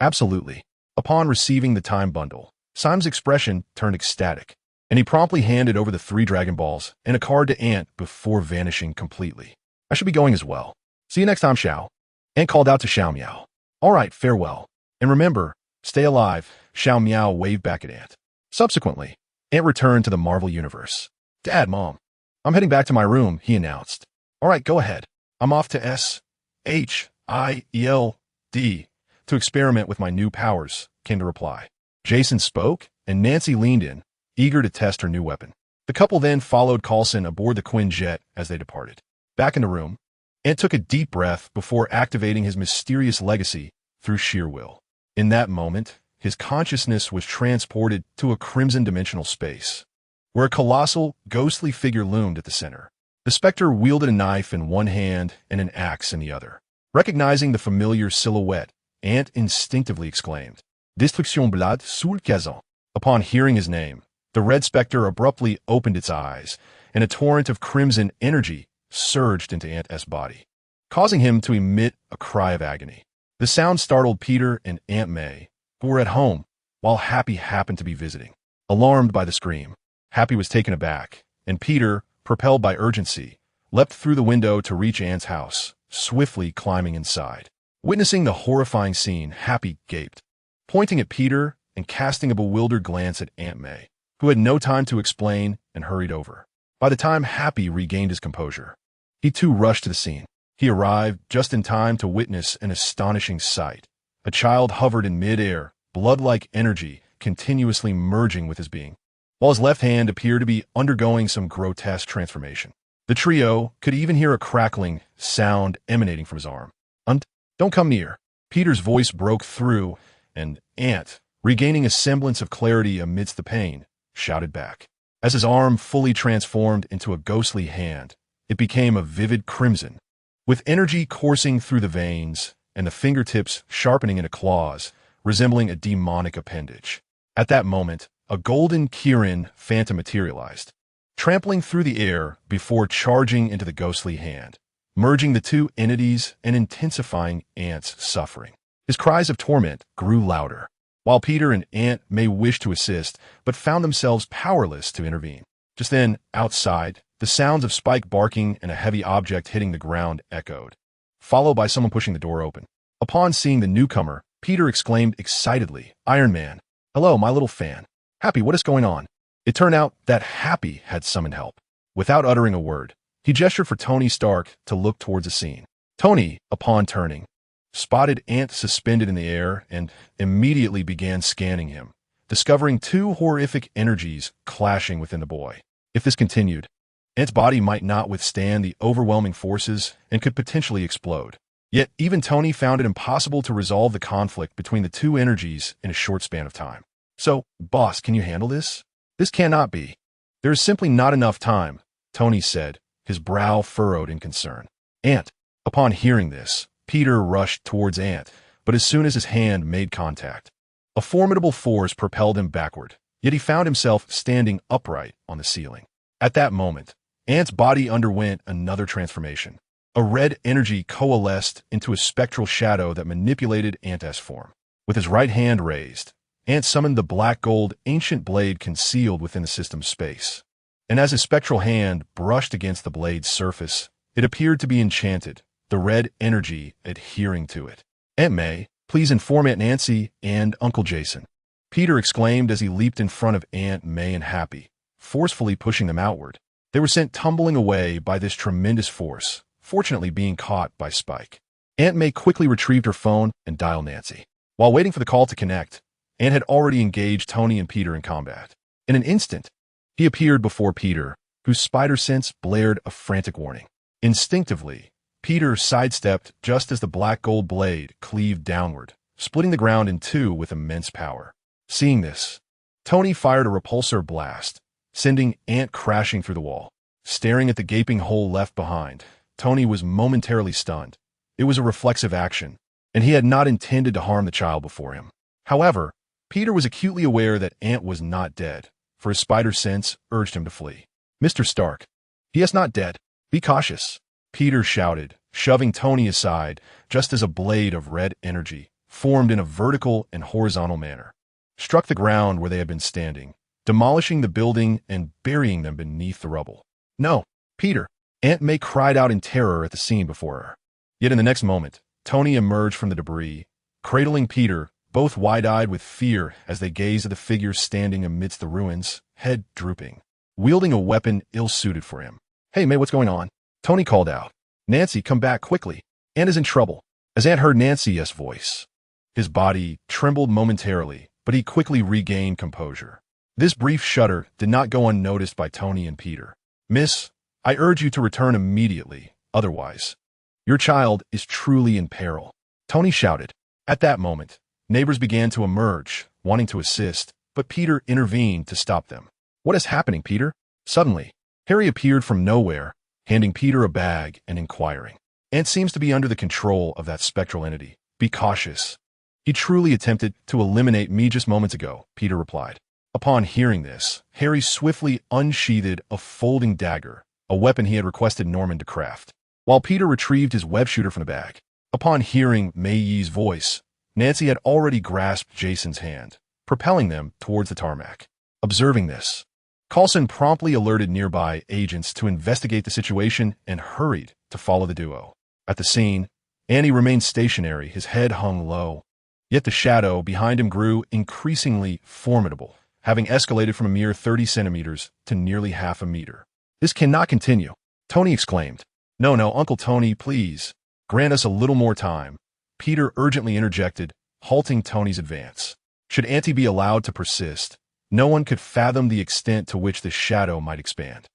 Absolutely. Upon receiving the time bundle, Simon's expression turned ecstatic, and he promptly handed over the 3 Dragon Balls and a card to Ant before vanishing completely. I should be going as well. See you next time, Xiao. Ant called out to Xiao Miao. All right, farewell. And remember, stay alive. Xiao Miao waved back at Ant. Subsequently, Ant returned to the Marvel Universe. Dad, Mom, I'm heading back to my room, he announced. All right, go ahead. I'm off to S.H.I.E.L.D. to experiment with my new powers, came the reply. Jason spoke, and Nancy leaned in, eager to test her new weapon. The couple then followed Coulson aboard the Quinjet as they departed. Back in the room, Ant took a deep breath before activating his mysterious legacy through sheer will. In that moment, his consciousness was transported to a crimson dimensional space, where a colossal, ghostly figure loomed at the center. The specter wielded a knife in one hand and an axe in the other. Recognizing the familiar silhouette, Ant instinctively exclaimed, Destruction blade sous le gazon. Upon hearing his name, the red specter abruptly opened its eyes, and a torrent of crimson energy surged into Ant's body, causing him to emit a cry of agony. The sound startled Peter and Aunt May, who were at home, while Happy happened to be visiting. Alarmed by the scream, Happy was taken aback, and Peter, propelled by urgency, leapt through the window to reach Ant's house, swiftly climbing inside. Witnessing the horrifying scene, Happy gaped, pointing at Peter and casting a bewildered glance at Aunt May, who had no time to explain and hurried over. By the time Happy regained his composure, he too rushed to the scene. He arrived just in time to witness an astonishing sight. A child hovered in mid-air, blood-like energy continuously merging with his being, while his left hand appeared to be undergoing some grotesque transformation. The trio could even hear a crackling sound emanating from his arm. Don't come near. Peter's voice broke through, and Ant, regaining a semblance of clarity amidst the pain, shouted back. As his arm fully transformed into a ghostly hand, it became a vivid crimson, with energy coursing through the veins and the fingertips sharpening into claws, resembling a demonic appendage. At that moment, a golden Kirin phantom materialized, trampling through the air before charging into the ghostly hand, merging the two entities and intensifying Ant's suffering. His cries of torment grew louder, while Peter and Aunt May wished to assist, but found themselves powerless to intervene. Just then, outside, the sounds of Spike barking and a heavy object hitting the ground echoed, followed by someone pushing the door open. Upon seeing the newcomer, Peter exclaimed excitedly, Iron Man, hello, my little fan. Happy, what is going on? It turned out that Happy had summoned help. Without uttering a word, he gestured for Tony Stark to look towards the scene. Tony, upon turning, spotted Ant suspended in the air and immediately began scanning him, discovering 2 horrific energies clashing within the boy. If this continued, Ant's body might not withstand the overwhelming forces and could potentially explode. Yet even Tony found it impossible to resolve the conflict between the 2 energies in a short span of time. So, boss, can you handle this? This cannot be. There is simply not enough time, Tony said, his brow furrowed in concern. Ant. Upon hearing this, Peter rushed towards Ant, but as soon as his hand made contact, a formidable force propelled him backward, yet he found himself standing upright on the ceiling. At that moment, Ant's body underwent another transformation. A red energy coalesced into a spectral shadow that manipulated Ant's form. With his right hand raised, Ant summoned the black gold ancient blade concealed within the system's space. And as his spectral hand brushed against the blade's surface, it appeared to be enchanted, the red energy adhering to it. Aunt May, please inform Aunt Nancy and Uncle Jason, Peter exclaimed as he leaped in front of Aunt May and Happy, forcefully pushing them outward. They were sent tumbling away by this tremendous force, fortunately being caught by Spike. Aunt May quickly retrieved her phone and dialed Nancy. While waiting for the call to connect, Ant had already engaged Tony and Peter in combat. In an instant, he appeared before Peter, whose spider sense blared a frantic warning. Instinctively, Peter sidestepped just as the black gold blade cleaved downward, splitting the ground in 2 with immense power. Seeing this, Tony fired a repulsor blast, sending Ant crashing through the wall. Staring at the gaping hole left behind, Tony was momentarily stunned. It was a reflexive action, and he had not intended to harm the child before him. However, Peter was acutely aware that Ant was not dead, for his spider sense urged him to flee. Mr. Stark, he is not dead. Be cautious, Peter shouted, shoving Tony aside just as a blade of red energy, formed in a vertical and horizontal manner, struck the ground where they had been standing, demolishing the building and burying them beneath the rubble. "No, Peter!" Aunt May cried out in terror at the scene before her. Yet in the next moment, Tony emerged from the debris, cradling Peter, both wide-eyed with fear as they gazed at the figure standing amidst the ruins, head drooping, wielding a weapon ill-suited for him. "Hey, May, what's going on?" Tony called out. "Nancy, come back quickly. Aunt is in trouble." As Aunt heard Nancy's voice, his body trembled momentarily, but he quickly regained composure. This brief shudder did not go unnoticed by Tony and Peter. "Miss, I urge you to return immediately, otherwise your child is truly in peril," Tony shouted. At that moment, neighbors began to emerge, wanting to assist, but Peter intervened to stop them. "What is happening, Peter?" Suddenly, Harry appeared from nowhere, handing Peter a bag and inquiring. "Aunt seems to be under the control of that spectral entity. Be cautious." "He truly attempted to eliminate me just moments ago," Peter replied. Upon hearing this, Harry swiftly unsheathed a folding dagger, a weapon he had requested Norman to craft, while Peter retrieved his web shooter from the bag. Upon hearing Mei Yi's voice, Nancy had already grasped Jason's hand, propelling them towards the tarmac. Observing this, Coulson promptly alerted nearby agents to investigate the situation and hurried to follow the duo. At the scene, Annie remained stationary, his head hung low. Yet the shadow behind him grew increasingly formidable, having escalated from a mere 30 centimeters to nearly half a meter. "This cannot continue," Tony exclaimed. No, Uncle Tony, please. Grant us a little more time," Peter urgently interjected, halting Tony's advance. Should Auntie be allowed to persist, no one could fathom the extent to which the shadow might expand.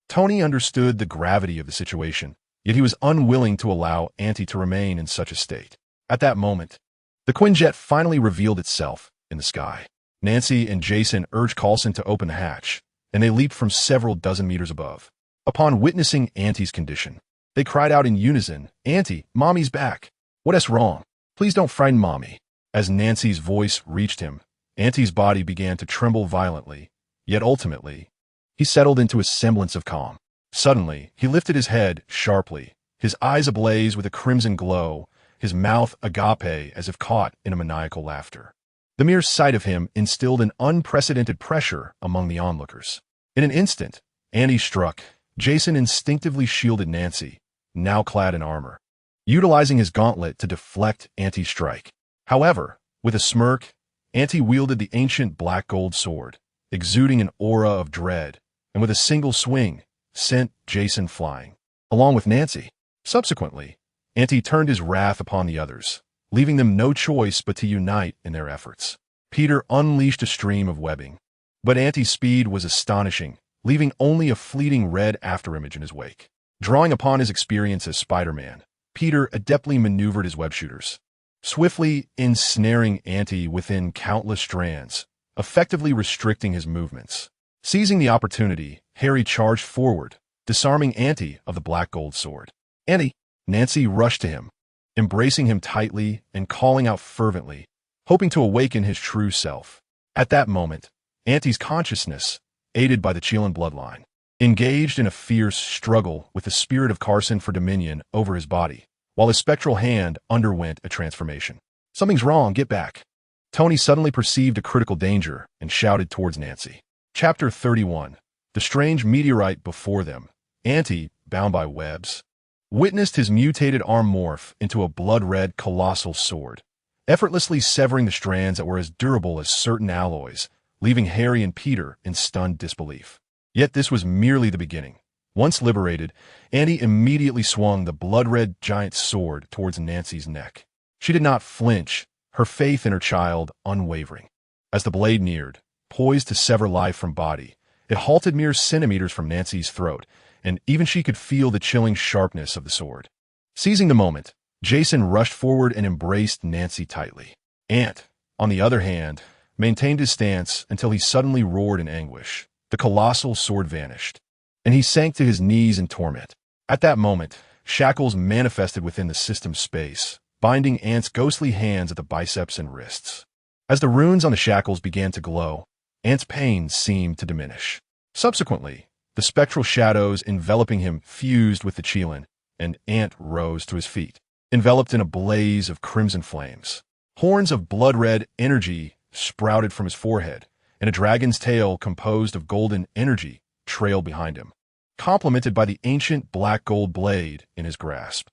Tony understood the gravity of the situation, yet he was unwilling to allow Auntie to remain in such a state. At that moment, the Quinjet finally revealed itself in the sky. Nancy and Jason urged Coulson to open the hatch, and they leaped from several dozen meters above. Upon witnessing Auntie's condition, they cried out in unison, "Auntie, Mommy's back. What's wrong? Please don't frighten Mommy." As Nancy's voice reached him, Auntie's body began to tremble violently, yet ultimately, he settled into a semblance of calm. Suddenly, he lifted his head sharply, his eyes ablaze with a crimson glow, his mouth agape as if caught in a maniacal laughter. The mere sight of him instilled an unprecedented pressure among the onlookers. In an instant, Annie struck. Jason instinctively shielded Nancy, now clad in armor, utilizing his gauntlet to deflect Auntie's strike. However, with a smirk, Auntie wielded the ancient black gold sword, exuding an aura of dread, and with a single swing, sent Jason flying, along with Nancy. Subsequently, Auntie turned his wrath upon the others, leaving them no choice but to unite in their efforts. Peter unleashed a stream of webbing, but Auntie's speed was astonishing, leaving only a fleeting red afterimage in his wake. Drawing upon his experience as Spider-Man, Peter adeptly maneuvered his web shooters, swiftly ensnaring Auntie within countless strands, effectively restricting his movements. Seizing the opportunity, Harry charged forward, disarming Auntie of the black gold sword. "Auntie!" Nancy rushed to him, embracing him tightly and calling out fervently, hoping to awaken his true self. At that moment, Auntie's consciousness, aided by the Chelan bloodline, engaged in a fierce struggle with the spirit of Carson for dominion over his body, while his spectral hand underwent a transformation. "Something's wrong, get back." Tony suddenly perceived a critical danger and shouted towards Nancy. Chapter 31. The strange meteorite before them, Auntie, bound by webs, witnessed his mutated arm morph into a blood-red colossal sword, effortlessly severing the strands that were as durable as certain alloys, leaving Harry and Peter in stunned disbelief. Yet this was merely the beginning. Once liberated, Auntie immediately swung the blood-red giant sword towards Nancy's neck. She did not flinch, her faith in her child unwavering. As the blade neared, poised to sever life from body, it halted mere centimeters from Nancy's throat, and even she could feel the chilling sharpness of the sword. Seizing the moment, Jason rushed forward and embraced Nancy tightly. Ant, on the other hand, maintained his stance until he suddenly roared in anguish. The colossal sword vanished, and he sank to his knees in torment. At that moment, shackles manifested within the system's space, binding Ant's ghostly hands at the biceps and wrists. As the runes on the shackles began to glow, Ant's pain seemed to diminish. Subsequently, the spectral shadows enveloping him fused with the Chelan, and Ant rose to his feet, enveloped in a blaze of crimson flames. Horns of blood-red energy sprouted from his forehead, and a dragon's tail composed of golden energy trailed behind him, complemented by the ancient black gold blade in his grasp.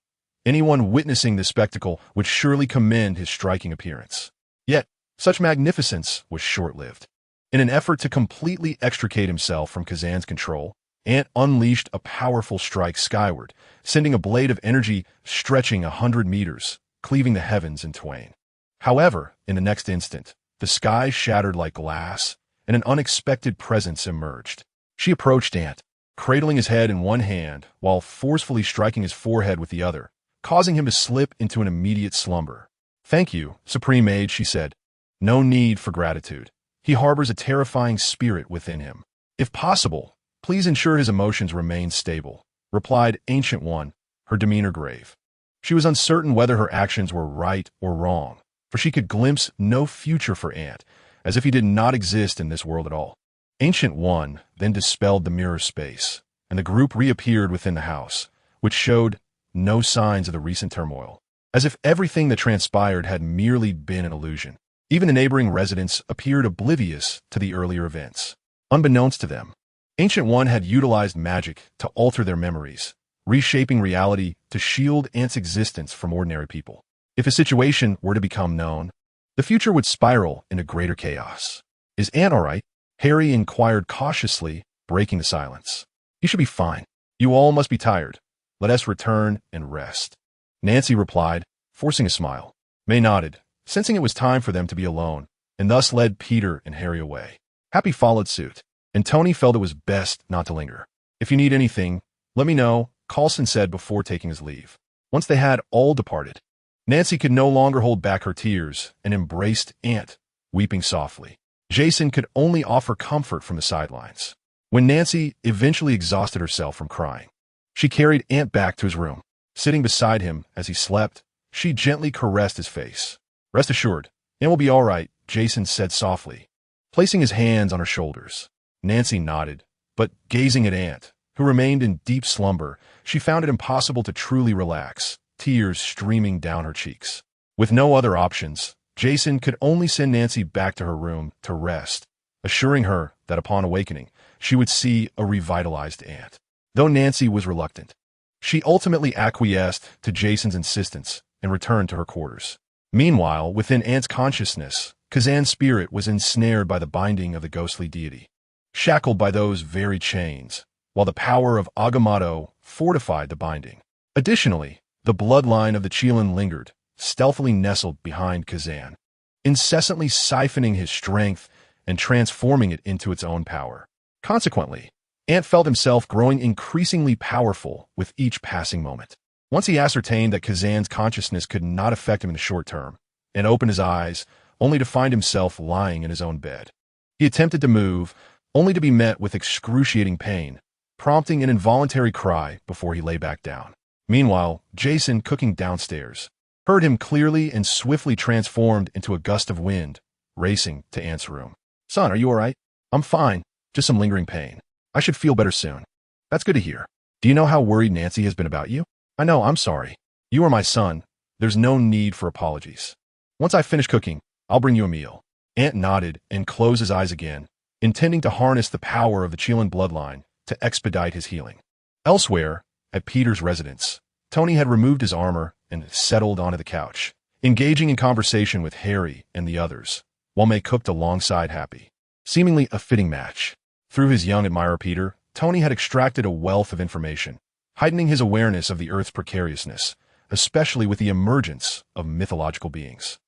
Anyone witnessing this spectacle would surely commend his striking appearance. Yet, such magnificence was short-lived. In an effort to completely extricate himself from Kazan's control, Ant unleashed a powerful strike skyward, sending a blade of energy stretching 100 meters, cleaving the heavens in twain. However, in the next instant, the sky shattered like glass, and an unexpected presence emerged. She approached Ant, cradling his head in one hand while forcefully striking his forehead with the other, causing him to slip into an immediate slumber. "Thank you, Supreme Mage," she said. "No need for gratitude. He harbors a terrifying spirit within him. If possible, please ensure his emotions remain stable," replied Ancient One, her demeanor grave. She was uncertain whether her actions were right or wrong, for she could glimpse no future for Ant, as if he did not exist in this world at all. Ancient One then dispelled the mirror space, and the group reappeared within the house, which showed no signs of the recent turmoil, as if everything that transpired had merely been an illusion. Even the neighboring residents appeared oblivious to the earlier events. Unbeknownst to them, Ancient One had utilized magic to alter their memories, reshaping reality to shield Ant's existence from ordinary people. If a situation were to become known, the future would spiral into greater chaos. "Is Ant all right?" Harry inquired cautiously, breaking the silence. "He should be fine. You all must be tired. Let us return and rest," Nancy replied, forcing a smile. May nodded, sensing it was time for them to be alone, and thus led Peter and Harry away. Happy followed suit, and Tony felt it was best not to linger. "If you need anything, let me know," Coulson said before taking his leave. Once they had all departed, Nancy could no longer hold back her tears and embraced Ant, weeping softly. Jason could only offer comfort from the sidelines. When Nancy eventually exhausted herself from crying, she carried Ant back to his room. Sitting beside him as he slept, she gently caressed his face. "Rest assured, Ant will be all right," Jason said softly, placing his hands on her shoulders. Nancy nodded, but gazing at Ant, who remained in deep slumber, she found it impossible to truly relax, tears streaming down her cheeks. With no other options, Jason could only send Nancy back to her room to rest, assuring her that upon awakening, she would see a revitalized Ant. Though Nancy was reluctant, she ultimately acquiesced to Jason's insistence and returned to her quarters. Meanwhile, within Ant's consciousness, Kazan's spirit was ensnared by the binding of the ghostly deity, shackled by those very chains, while the power of Agamotto fortified the binding. Additionally, the bloodline of the Qilin lingered, stealthily nestled behind Kazan, incessantly siphoning his strength and transforming it into its own power. Consequently, Ant felt himself growing increasingly powerful with each passing moment. Once he ascertained that Kazan's consciousness could not affect him in the short term, and opened his eyes, only to find himself lying in his own bed. He attempted to move, only to be met with excruciating pain, prompting an involuntary cry before he lay back down. Meanwhile, Jason, cooking downstairs, heard him clearly and swiftly transformed into a gust of wind, racing to Ant's room. "Son, are you all right?" "I'm fine, just some lingering pain. I should feel better soon." "That's good to hear. Do you know how worried Nancy has been about you?" "I know, I'm sorry. You are my son. There's no need for apologies. Once I finish cooking, I'll bring you a meal." Ant nodded and closed his eyes again, intending to harness the power of the Qilin bloodline to expedite his healing. Elsewhere, at Peter's residence, Tony had removed his armor and settled onto the couch, engaging in conversation with Harry and the others, while May cooked alongside Happy. Seemingly a fitting match. Through his young admirer Peter, Tony had extracted a wealth of information, heightening his awareness of the Earth's precariousness, especially with the emergence of mythological beings.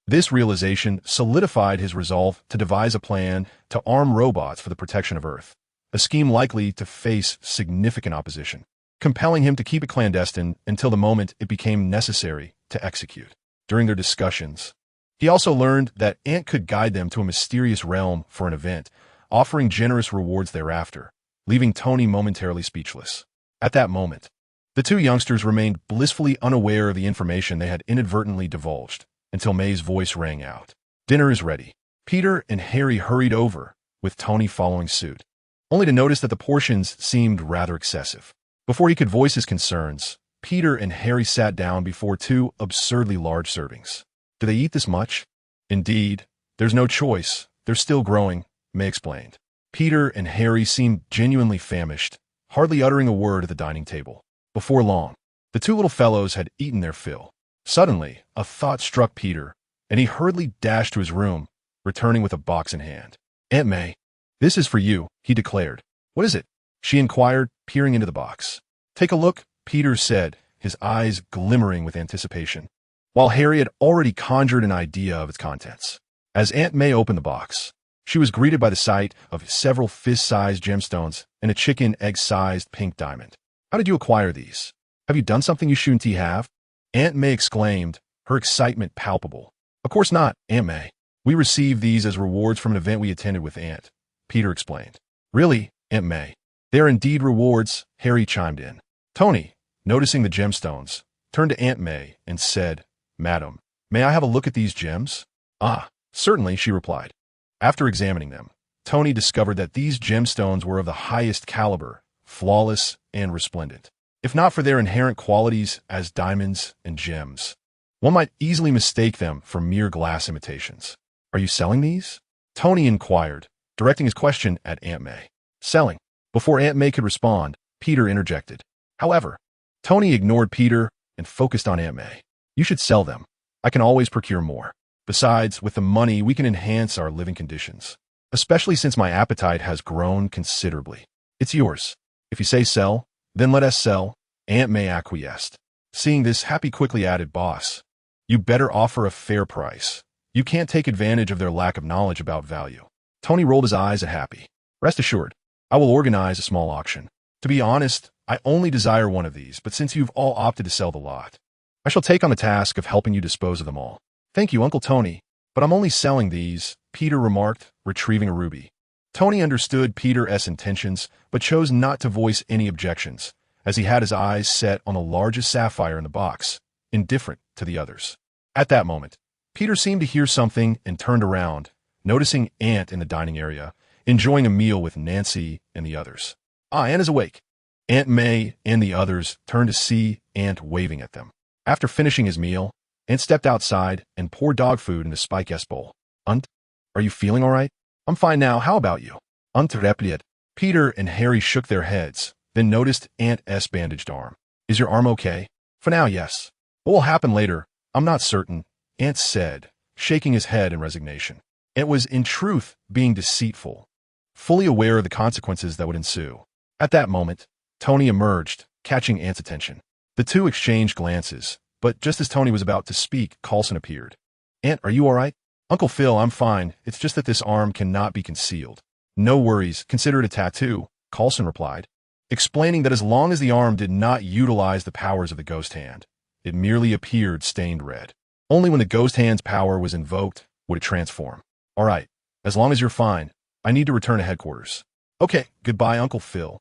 This realization solidified his resolve to devise a plan to arm robots for the protection of Earth, a scheme likely to face significant opposition, compelling him to keep it clandestine until the moment it became necessary to execute. During their discussions, he also learned that Ant could guide them to a mysterious realm for an event, offering generous rewards thereafter, leaving Tony momentarily speechless. At that moment, the two youngsters remained blissfully unaware of the information they had inadvertently divulged, until May's voice rang out. "Dinner is ready." Peter and Harry hurried over, with Tony following suit, only to notice that the portions seemed rather excessive. Before he could voice his concerns, Peter and Harry sat down before two absurdly large servings. Do they eat this much? Indeed, there's no choice. They're still growing, May explained. Peter and Harry seemed genuinely famished, hardly uttering a word at the dining table. Before long, the two little fellows had eaten their fill. Suddenly, a thought struck Peter, and he hurriedly dashed to his room, returning with a box in hand. Aunt May, this is for you, he declared. What is it? She inquired, peering into the box. Take a look, Peter said, his eyes glimmering with anticipation, while Harry had already conjured an idea of its contents. As Aunt May opened the box, she was greeted by the sight of several fist-sized gemstones and a chicken egg-sized pink diamond. How did you acquire these? Have you done something you shouldn't have? Aunt May exclaimed, her excitement palpable. Of course not, Aunt May. We received these as rewards from an event we attended with Aunt, Peter explained. Really, Aunt May? They are indeed rewards, Harry chimed in. Tony, noticing the gemstones, turned to Aunt May and said, Madam, may I have a look at these gems? Ah, certainly, she replied. After examining them, Tony discovered that these gemstones were of the highest caliber, flawless and resplendent. If not for their inherent qualities as diamonds and gems, one might easily mistake them for mere glass imitations. Are you selling these? Tony inquired, directing his question at Aunt May. Selling. Before Aunt May could respond, Peter interjected. However, Tony ignored Peter and focused on Aunt May. You should sell them. I can always procure more. Besides, with the money, we can enhance our living conditions, especially since my appetite has grown considerably. It's yours. If you say sell, then let us sell, Aunt May acquiesced. Seeing this, Happy quickly added, Boss, you better offer a fair price. You can't take advantage of their lack of knowledge about value. Tony rolled his eyes at Happy. Rest assured, I will organize a small auction. To be honest, I only desire one of these, but since you've all opted to sell the lot, I shall take on the task of helping you dispose of them all. Thank you, Uncle Tony, but I'm only selling these, Peter remarked, retrieving a ruby. Tony understood Peter's intentions, but chose not to voice any objections, as he had his eyes set on the largest sapphire in the box, indifferent to the others. At that moment, Peter seemed to hear something and turned around, noticing Aunt in the dining area, enjoying a meal with Nancy and the others. Ah, Aunt is awake. Aunt May and the others turned to see Aunt waving at them. After finishing his meal, Aunt stepped outside and poured dog food in the Spike-S bowl. Aunt, are you feeling all right? I'm fine now. How about you? Aunt replied. Peter and Harry shook their heads, then noticed Aunt's bandaged arm. Is your arm okay? For now, yes. What will happen later, I'm not certain, Aunt said, shaking his head in resignation. Aunt was, in truth, being deceitful, fully aware of the consequences that would ensue. At that moment, Tony emerged, catching Aunt's attention. The two exchanged glances, but just as Tony was about to speak, Coulson appeared. Aunt, are you all right? Uncle Phil, I'm fine. It's just that this arm cannot be concealed. No worries. Consider it a tattoo, Coulson replied, explaining that as long as the arm did not utilize the powers of the ghost hand, it merely appeared stained red. Only when the ghost hand's power was invoked would it transform. All right. As long as you're fine, I need to return to headquarters. Okay. Goodbye, Uncle Phil.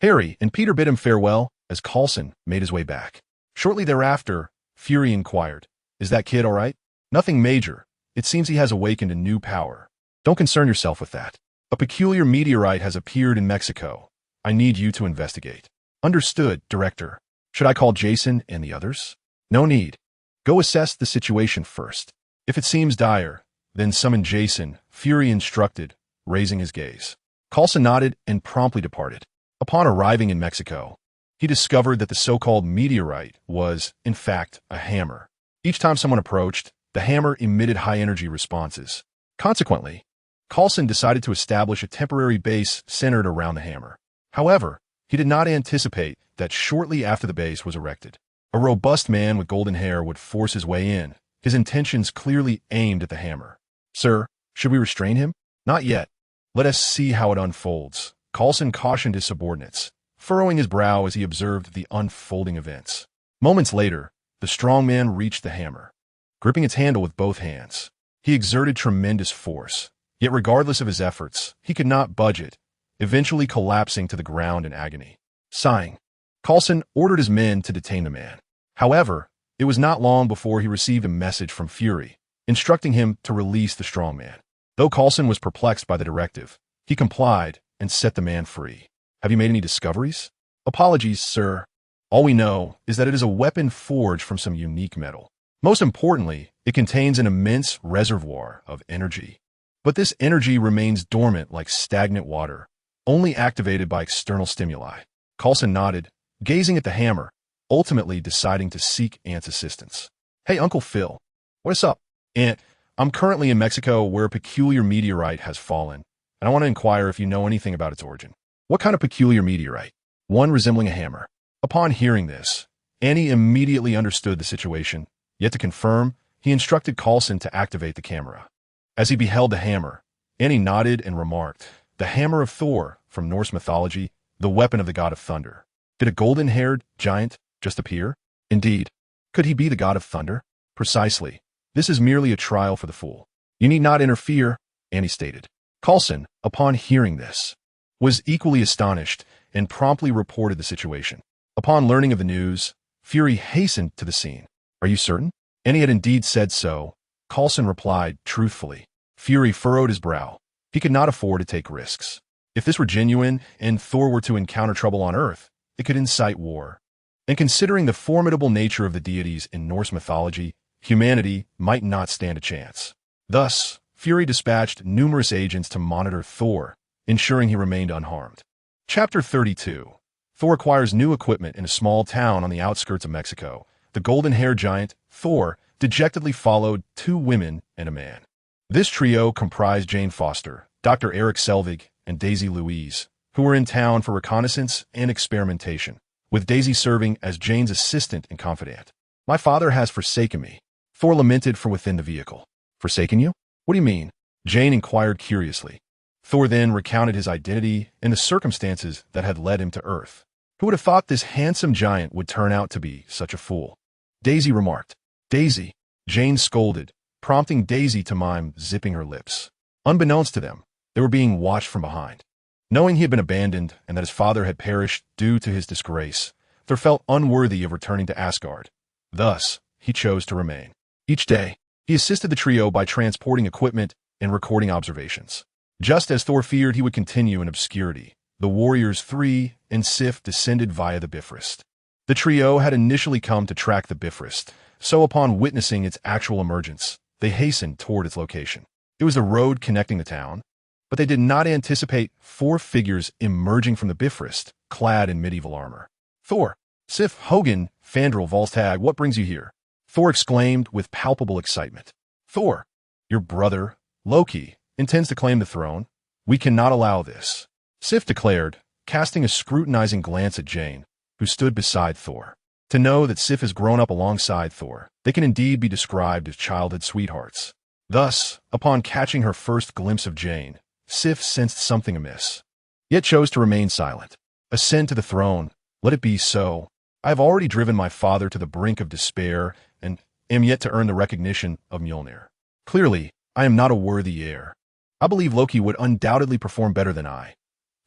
Harry and Peter bid him farewell as Coulson made his way back. Shortly thereafter, Fury inquired, Is that kid all right? Nothing major. It seems he has awakened a new power. Don't concern yourself with that. A peculiar meteorite has appeared in Mexico. I need you to investigate. Understood, Director. Should I call Jason and the others? No need. Go assess the situation first. If it seems dire, then summon Jason, Fury instructed, raising his gaze. Coulson nodded and promptly departed. Upon arriving in Mexico, he discovered that the so-called meteorite was, in fact, a hammer. Each time someone approached, the hammer emitted high-energy responses. Consequently, Coulson decided to establish a temporary base centered around the hammer. However, he did not anticipate that shortly after the base was erected, a robust man with golden hair would force his way in, his intentions clearly aimed at the hammer. Sir, should we restrain him? Not yet. Let us see how it unfolds, Coulson cautioned his subordinates, furrowing his brow as he observed the unfolding events. Moments later, the strong man reached the hammer. Gripping its handle with both hands, he exerted tremendous force. Yet regardless of his efforts, he could not budge it, eventually collapsing to the ground in agony. Sighing, Coulson ordered his men to detain the man. However, it was not long before he received a message from Fury, instructing him to release the strong man. Though Coulson was perplexed by the directive, he complied and set the man free. Have you made any discoveries? Apologies, sir. All we know is that it is a weapon forged from some unique metal. Most importantly, it contains an immense reservoir of energy. But this energy remains dormant like stagnant water, only activated by external stimuli. Coulson nodded, gazing at the hammer, ultimately deciding to seek Ant's assistance. Hey, Uncle Phil. What's up? Ant, I'm currently in Mexico where a peculiar meteorite has fallen, and I want to inquire if you know anything about its origin. What kind of peculiar meteorite? One resembling a hammer. Upon hearing this, Annie immediately understood the situation, yet to confirm, he instructed Coulson to activate the camera. As he beheld the hammer, Annie nodded and remarked, "The hammer of Thor, from Norse mythology, the weapon of the god of thunder. Did a golden-haired giant just appear? Indeed. Could he be the god of thunder? Precisely. This is merely a trial for the fool. You need not interfere," Annie stated. Coulson, upon hearing this, was equally astonished and promptly reported the situation. Upon learning of the news, Fury hastened to the scene. "Are you certain?" Annie had indeed said so. Coulson replied truthfully. Fury furrowed his brow. He could not afford to take risks. If this were genuine and Thor were to encounter trouble on Earth, it could incite war. And considering the formidable nature of the deities in Norse mythology, humanity might not stand a chance. Thus, Fury dispatched numerous agents to monitor Thor, ensuring he remained unharmed. Chapter 32. Thor acquires new equipment in a small town on the outskirts of Mexico. The golden-haired giant, Thor, dejectedly followed 2 women and a man. This trio comprised Jane Foster, Dr. Eric Selvig, and Daisy Louise, who were in town for reconnaissance and experimentation, with Daisy serving as Jane's assistant and confidant. "My father has forsaken me," Thor lamented from within the vehicle. "Forsaken you? What do you mean?" Jane inquired curiously. Thor then recounted his identity and the circumstances that had led him to Earth. Who would have thought this handsome giant would turn out to be such a fool? Daisy remarked. "Daisy," Jane scolded, prompting Daisy to mime zipping her lips. Unbeknownst to them, they were being watched from behind. Knowing he had been abandoned and that his father had perished due to his disgrace, Thor felt unworthy of returning to Asgard. Thus, he chose to remain. Each day, he assisted the trio by transporting equipment and recording observations. Just as Thor feared he would continue in obscurity, the warriors 3 and Sif descended via the Bifrost. The trio had initially come to track the Bifrost, so upon witnessing its actual emergence, they hastened toward its location. It was the road connecting the town, but they did not anticipate 4 figures emerging from the Bifrost, clad in medieval armor. "Thor, Sif, Hogan, Fandral, Volstagg, what brings you here?" Thor exclaimed with palpable excitement. "Thor, your brother, Loki, intends to claim the throne. We cannot allow this," Sif declared, casting a scrutinizing glance at Jane, who stood beside Thor. To know that Sif has grown up alongside Thor, they can indeed be described as childhood sweethearts. Thus, upon catching her first glimpse of Jane, Sif sensed something amiss, yet chose to remain silent. "Ascend to the throne. Let it be so. I have already driven my father to the brink of despair and am yet to earn the recognition of Mjolnir. Clearly, I am not a worthy heir. I believe Loki would undoubtedly perform better than I."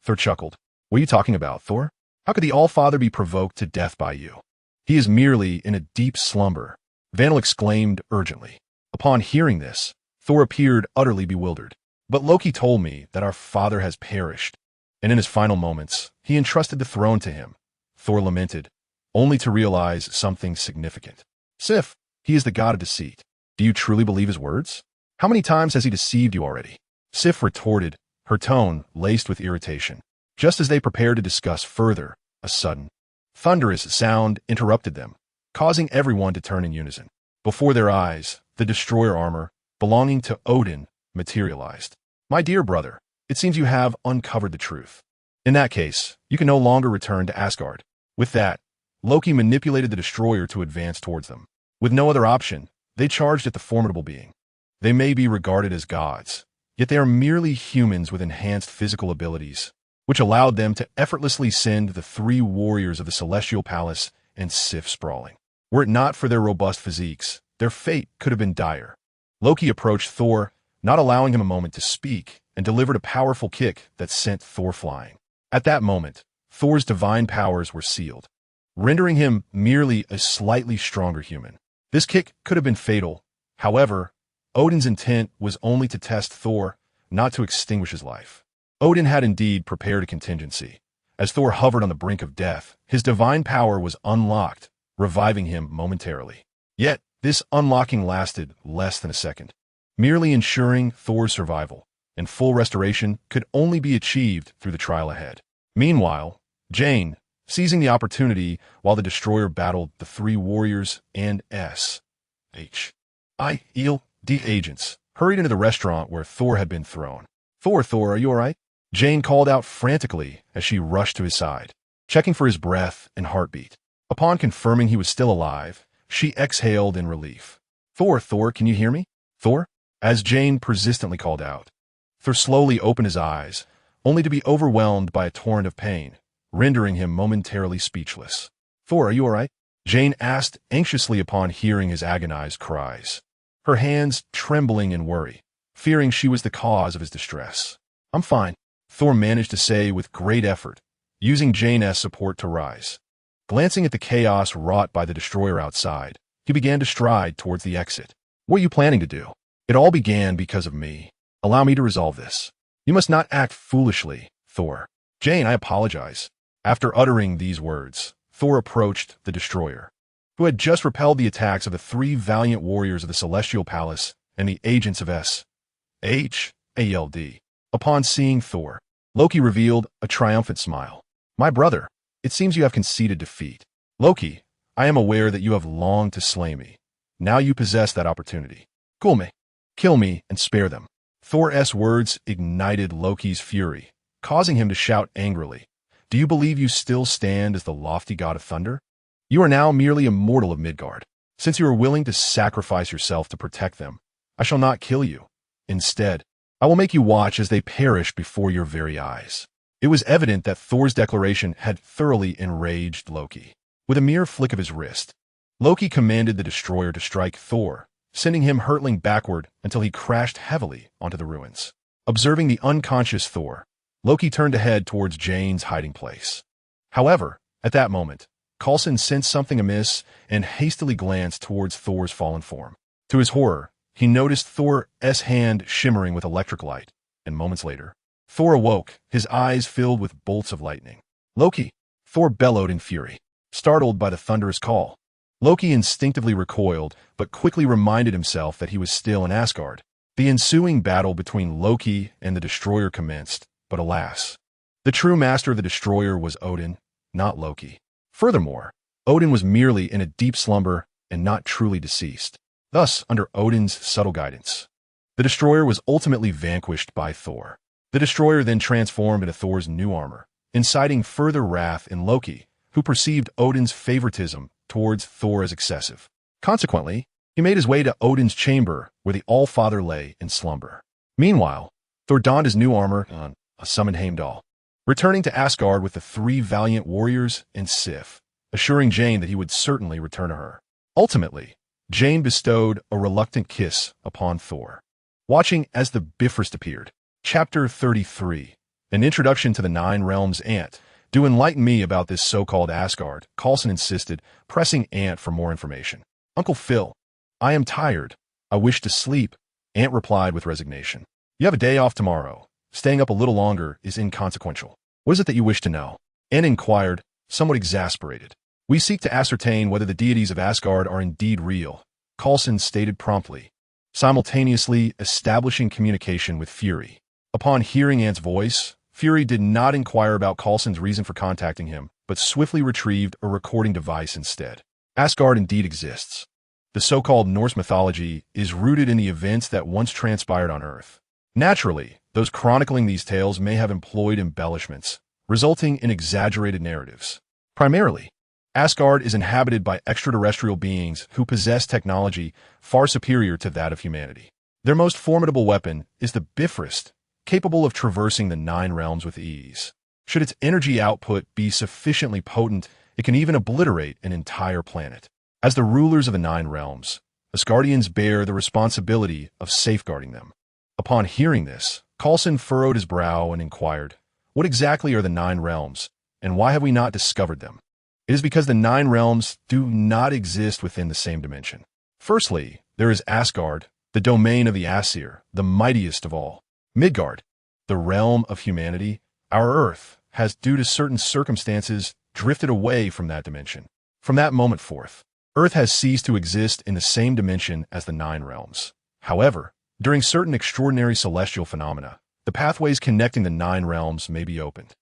Thor chuckled. "What are you talking about, Thor? How could the All-Father be provoked to death by you? He is merely in a deep slumber," Vandal exclaimed urgently. Upon hearing this, Thor appeared utterly bewildered. "But Loki told me that our father has perished, and in his final moments, he entrusted the throne to him," Thor lamented, only to realize something significant. "Sif, he is the god of deceit. Do you truly believe his words? How many times has he deceived you already?" Sif retorted, her tone laced with irritation. Just as they prepared to discuss further, a sudden, thunderous sound interrupted them, causing everyone to turn in unison. Before their eyes, the destroyer armor, belonging to Odin, materialized. "My dear brother, it seems you have uncovered the truth. In that case, you can no longer return to Asgard." With that, Loki manipulated the destroyer to advance towards them. With no other option, they charged at the formidable being. They may be regarded as gods, yet they are merely humans with enhanced physical abilities, which allowed them to effortlessly send the 3 warriors of the Celestial Palace and Sif sprawling. Were it not for their robust physiques, their fate could have been dire. Loki approached Thor, not allowing him a moment to speak, and delivered a powerful kick that sent Thor flying. At that moment, Thor's divine powers were sealed, rendering him merely a slightly stronger human. This kick could have been fatal. However, Odin's intent was only to test Thor, not to extinguish his life. Odin had indeed prepared a contingency. As Thor hovered on the brink of death, his divine power was unlocked, reviving him momentarily. Yet, this unlocking lasted less than a second, merely ensuring Thor's survival, and full restoration could only be achieved through the trial ahead. Meanwhile, Jane, seizing the opportunity while the destroyer battled the three warriors and S.H.I.E.L.D agents, hurried into the restaurant where Thor had been thrown. Thor, are you alright? Jane called out frantically as she rushed to his side, checking for his breath and heartbeat. Upon confirming he was still alive, she exhaled in relief. Thor, can you hear me? Thor? As Jane persistently called out. Thor slowly opened his eyes, only to be overwhelmed by a torrent of pain, rendering him momentarily speechless. Thor, are you alright? Jane asked anxiously upon hearing his agonized cries, her hands trembling in worry, fearing she was the cause of his distress. I'm fine, Thor managed to say with great effort, using Jane as support to rise. Glancing at the chaos wrought by the destroyer outside, he began to stride towards the exit. What are you planning to do? It all began because of me. Allow me to resolve this. You must not act foolishly, Thor. Jane, I apologize. After uttering these words, Thor approached the destroyer, who had just repelled the attacks of the three valiant warriors of the Celestial Palace and the agents of S.H.I.E.L.D. Upon seeing Thor, Loki revealed a triumphant smile. My brother, it seems you have conceded defeat. Loki, I am aware that you have longed to slay me. Now you possess that opportunity. Kill me, and spare them. Thor's words ignited Loki's fury, causing him to shout angrily. Do you believe you still stand as the lofty god of thunder? You are now merely a mortal of Midgard. Since you are willing to sacrifice yourself to protect them, I shall not kill you. Instead, I will make you watch as they perish before your very eyes. It was evident that Thor's declaration had thoroughly enraged Loki. With a mere flick of his wrist, Loki commanded the destroyer to strike Thor, sending him hurtling backward until he crashed heavily onto the ruins. Observing the unconscious Thor, Loki turned to head towards Jane's hiding place. However, at that moment, Coulson sensed something amiss and hastily glanced towards Thor's fallen form. To his horror, he noticed Thor's hand shimmering with electric light, and moments later, Thor awoke, his eyes filled with bolts of lightning. Loki! Thor bellowed in fury, startled by the thunderous call. Loki instinctively recoiled, but quickly reminded himself that he was still in Asgard. The ensuing battle between Loki and the destroyer commenced, but alas, the true master of the destroyer was Odin, not Loki. Furthermore, Odin was merely in a deep slumber and not truly deceased. Thus, under Odin's subtle guidance, the destroyer was ultimately vanquished by Thor. The destroyer then transformed into Thor's new armor, inciting further wrath in Loki, who perceived Odin's favoritism towards Thor as excessive. Consequently, he made his way to Odin's chamber where the All-Father lay in slumber. Meanwhile, Thor donned his new armor on a summoned Heimdall, returning to Asgard with the three valiant warriors and Sif, assuring Jane that he would certainly return to her. Ultimately, Jane bestowed a reluctant kiss upon Thor. Watching as the Bifrost appeared. Chapter 33. An introduction to the Nine Realms. Ant. Do enlighten me about this so-called Asgard, Coulson insisted, pressing Ant for more information. Uncle Phil, I am tired. I wish to sleep, Ant replied with resignation. You have a day off tomorrow. Staying up a little longer is inconsequential. What is it that you wish to know? Ant inquired, somewhat exasperated. We seek to ascertain whether the deities of Asgard are indeed real, Coulson stated promptly, simultaneously establishing communication with Fury. Upon hearing Ant's voice, Fury did not inquire about Coulson's reason for contacting him, but swiftly retrieved a recording device instead. Asgard indeed exists. The so-called Norse mythology is rooted in the events that once transpired on Earth. Naturally, those chronicling these tales may have employed embellishments, resulting in exaggerated narratives. Primarily, Asgard is inhabited by extraterrestrial beings who possess technology far superior to that of humanity. Their most formidable weapon is the Bifrost, capable of traversing the Nine Realms with ease. Should its energy output be sufficiently potent, it can even obliterate an entire planet. As the rulers of the Nine Realms, Asgardians bear the responsibility of safeguarding them. Upon hearing this, Coulson furrowed his brow and inquired, what exactly are the Nine Realms, and why have we not discovered them? It is because the Nine Realms do not exist within the same dimension. Firstly, there is Asgard, the domain of the Aesir, the mightiest of all. Midgard, the realm of humanity, our Earth, has, due to certain circumstances, drifted away from that dimension. From that moment forth, Earth has ceased to exist in the same dimension as the Nine Realms. However, during certain extraordinary celestial phenomena, the pathways connecting the Nine Realms may be opened.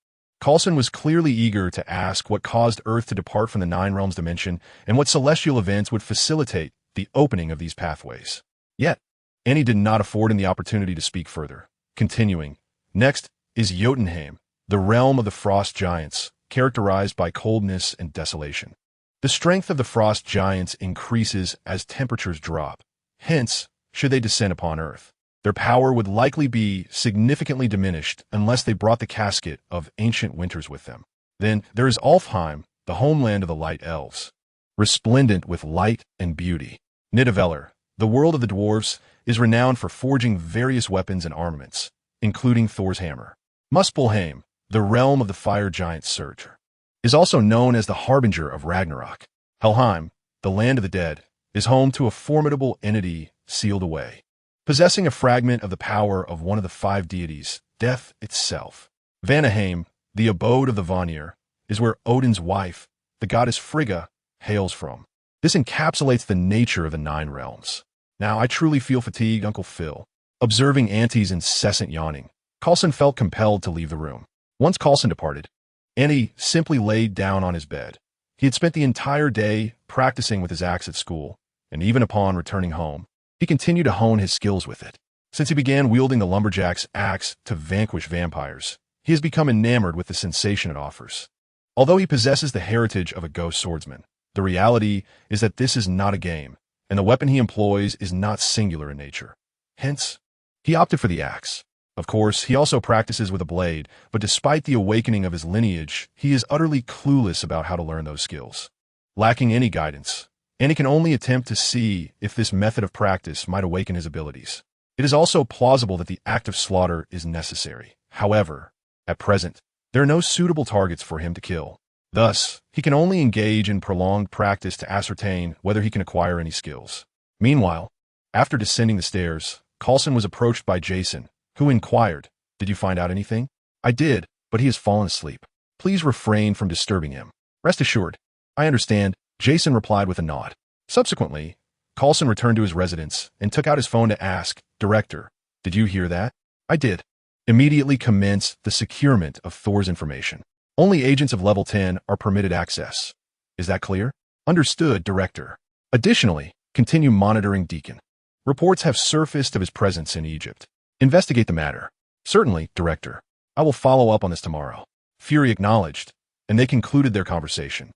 Coulson was clearly eager to ask what caused Earth to depart from the Nine Realms dimension and what celestial events would facilitate the opening of these pathways. Yet, Anyue did not afford him the opportunity to speak further. Continuing, next is Jotunheim, the realm of the frost giants, characterized by coldness and desolation. The strength of the frost giants increases as temperatures drop. Hence, should they descend upon Earth, their power would likely be significantly diminished unless they brought the casket of ancient winters with them. Then there is Alfheim, the homeland of the light elves, resplendent with light and beauty. Nidavellir, the world of the dwarves, is renowned for forging various weapons and armaments, including Thor's hammer. Muspelheim, the realm of the fire giant Surtur, is also known as the harbinger of Ragnarok. Helheim, the land of the dead, is home to a formidable entity sealed away, possessing a fragment of the power of one of the five deities, death itself. Vanaheim, the abode of the Vanir, is where Odin's wife, the goddess Frigga, hails from. This encapsulates the nature of the Nine Realms. Now, I truly feel fatigued, Uncle Phil. Observing Auntie's incessant yawning, Coulson felt compelled to leave the room. Once Coulson departed, Anyue simply laid down on his bed. He had spent the entire day practicing with his axe at school, and even upon returning home, he continued to hone his skills with it. Since he began wielding the lumberjack's axe to vanquish vampires, he has become enamored with the sensation it offers. Although he possesses the heritage of a ghost swordsman, the reality is that this is not a game, and the weapon he employs is not singular in nature. Hence, he opted for the axe. Of course, he also practices with a blade, but despite the awakening of his lineage, he is utterly clueless about how to learn those skills. Lacking any guidance, Anyue can only attempt to see if this method of practice might awaken his abilities. It is also plausible that the act of slaughter is necessary. However, at present, there are no suitable targets for him to kill. Thus, he can only engage in prolonged practice to ascertain whether he can acquire any skills. Meanwhile, after descending the stairs, Coulson was approached by Jason, who inquired, "Did you find out anything?" "I did, but he has fallen asleep. Please refrain from disturbing him." "Rest assured, I understand," Jason replied with a nod. Subsequently, Coulson returned to his residence and took out his phone to ask, "Director, did you hear that?" "I did." "Immediately commence the securement of Thor's information. Only agents of level 10 are permitted access. Is that clear?" "Understood, Director." "Additionally, continue monitoring Deacon. Reports have surfaced of his presence in Egypt. Investigate the matter." "Certainly, Director. I will follow up on this tomorrow." Fury acknowledged, and they concluded their conversation.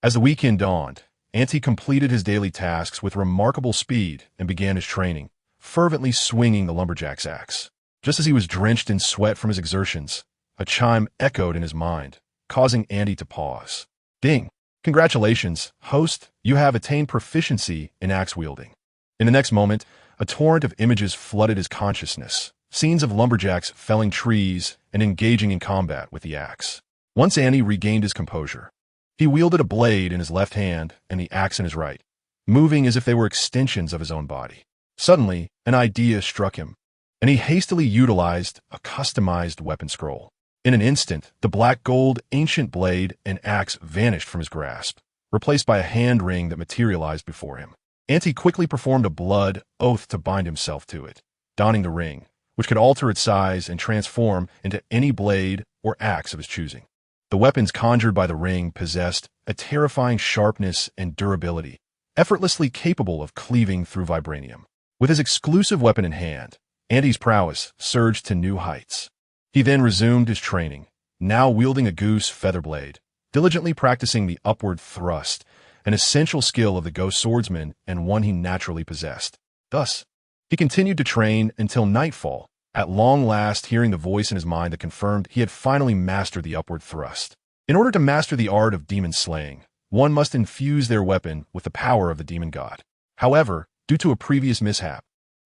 As the weekend dawned, Anyue completed his daily tasks with remarkable speed and began his training, fervently swinging the lumberjack's axe. Just as he was drenched in sweat from his exertions, a chime echoed in his mind, causing Anyue to pause. "Ding! Congratulations, host, you have attained proficiency in axe wielding." In the next moment, a torrent of images flooded his consciousness, scenes of lumberjacks felling trees and engaging in combat with the axe. Once Anyue regained his composure, he wielded a blade in his left hand and the axe in his right, moving as if they were extensions of his own body. Suddenly, an idea struck him, and he hastily utilized a customized weapon scroll. In an instant, the black gold ancient blade and axe vanished from his grasp, replaced by a hand ring that materialized before him. Anyue quickly performed a blood oath to bind himself to it, donning the ring, which could alter its size and transform into any blade or axe of his choosing. The weapons conjured by the ring possessed a terrifying sharpness and durability, effortlessly capable of cleaving through vibranium. With his exclusive weapon in hand, Anyue's prowess surged to new heights. He then resumed his training, now wielding a goose feather blade, diligently practicing the upward thrust, an essential skill of the ghost swordsman and one he naturally possessed. Thus, he continued to train until nightfall, at long last hearing the voice in his mind that confirmed he had finally mastered the upward thrust. In order to master the art of demon slaying, one must infuse their weapon with the power of the demon god. However, due to a previous mishap,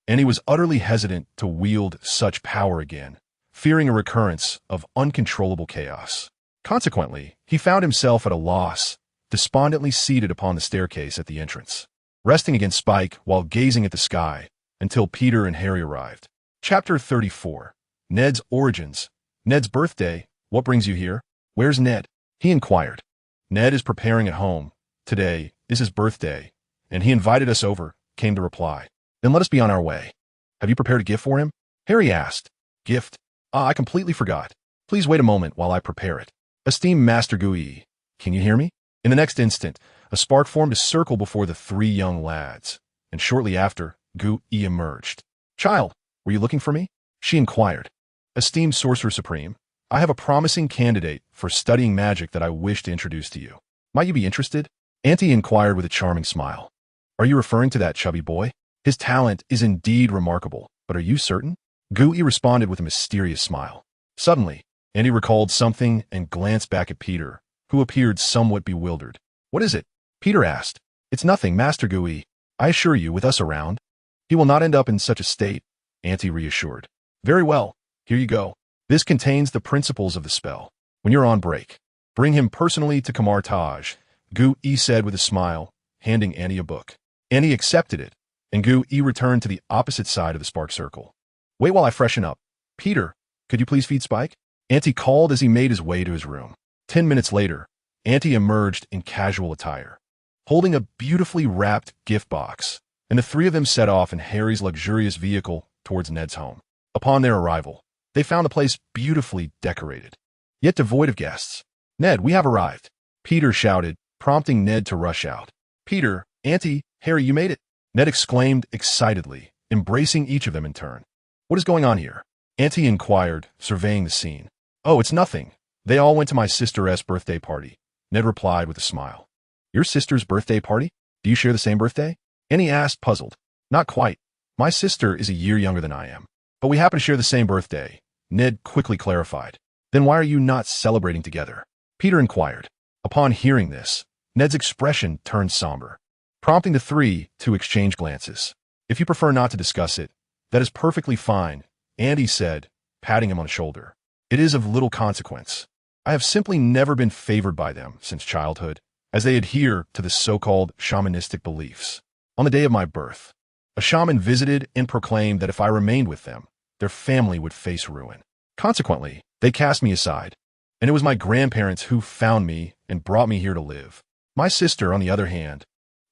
Anyue was utterly hesitant to wield such power again, fearing a recurrence of uncontrollable chaos. Consequently, he found himself at a loss, despondently seated upon the staircase at the entrance, resting against Spike while gazing at the sky, until Peter and Harry arrived. Chapter 34. Ned's Origins. Ned's birthday. What brings you here? Where's Ned? He inquired. Ned is preparing at home. Today is his birthday, and he invited us over, came the reply. Then let us be on our way. Have you prepared a gift for him? Harry asked. Gift? Ah, I completely forgot. Please wait a moment while I prepare it. Esteemed Master Gui, can you hear me? In the next instant, a spark formed a circle before the three young lads, and shortly after, Gui emerged. Child, were you looking for me? She inquired. Esteemed Sorcerer Supreme, I have a promising candidate for studying magic that I wish to introduce to you. Might you be interested? Auntie inquired with a charming smile. Are you referring to that chubby boy? His talent is indeed remarkable, but are you certain? Gui responded with a mysterious smile. Suddenly, Auntie recalled something and glanced back at Peter, who appeared somewhat bewildered. What is it? Peter asked. It's nothing, Master Gui. I assure you, with us around, he will not end up in such a state, Auntie reassured. Very well, here you go. This contains the principles of the spell. When you're on break, bring him personally to Kamar Taj, Gui said with a smile, handing Auntie a book. Auntie accepted it, and Gui returned to the opposite side of the spark circle. Wait while I freshen up. Peter, could you please feed Spike? Auntie called as he made his way to his room. 10 minutes later, Auntie emerged in casual attire, holding a beautifully wrapped gift box, and the three of them set off in Harry's luxurious vehicle towards Ned's home. Upon their arrival, they found the place beautifully decorated, yet devoid of guests. Ned, we have arrived, Peter shouted, prompting Ned to rush out. Peter, Auntie, Harry, you made it, Ned exclaimed excitedly, embracing each of them in turn. What is going on here? Auntie inquired, surveying the scene. Oh, it's nothing. They all went to my sister's birthday party, Ned replied with a smile. Your sister's birthday party? Do you share the same birthday? Annie asked, puzzled. Not quite. My sister is a year younger than I am, but we happen to share the same birthday, Ned quickly clarified. Then why are you not celebrating together? Peter inquired. Upon hearing this, Ned's expression turned somber, prompting the three to exchange glances. If you prefer not to discuss it, that is perfectly fine, Andy said, patting him on the shoulder. It is of little consequence. I have simply never been favored by them since childhood, as they adhere to the so-called shamanistic beliefs. On the day of my birth, a shaman visited and proclaimed that if I remained with them, their family would face ruin. Consequently, they cast me aside, and it was my grandparents who found me and brought me here to live. My sister, on the other hand,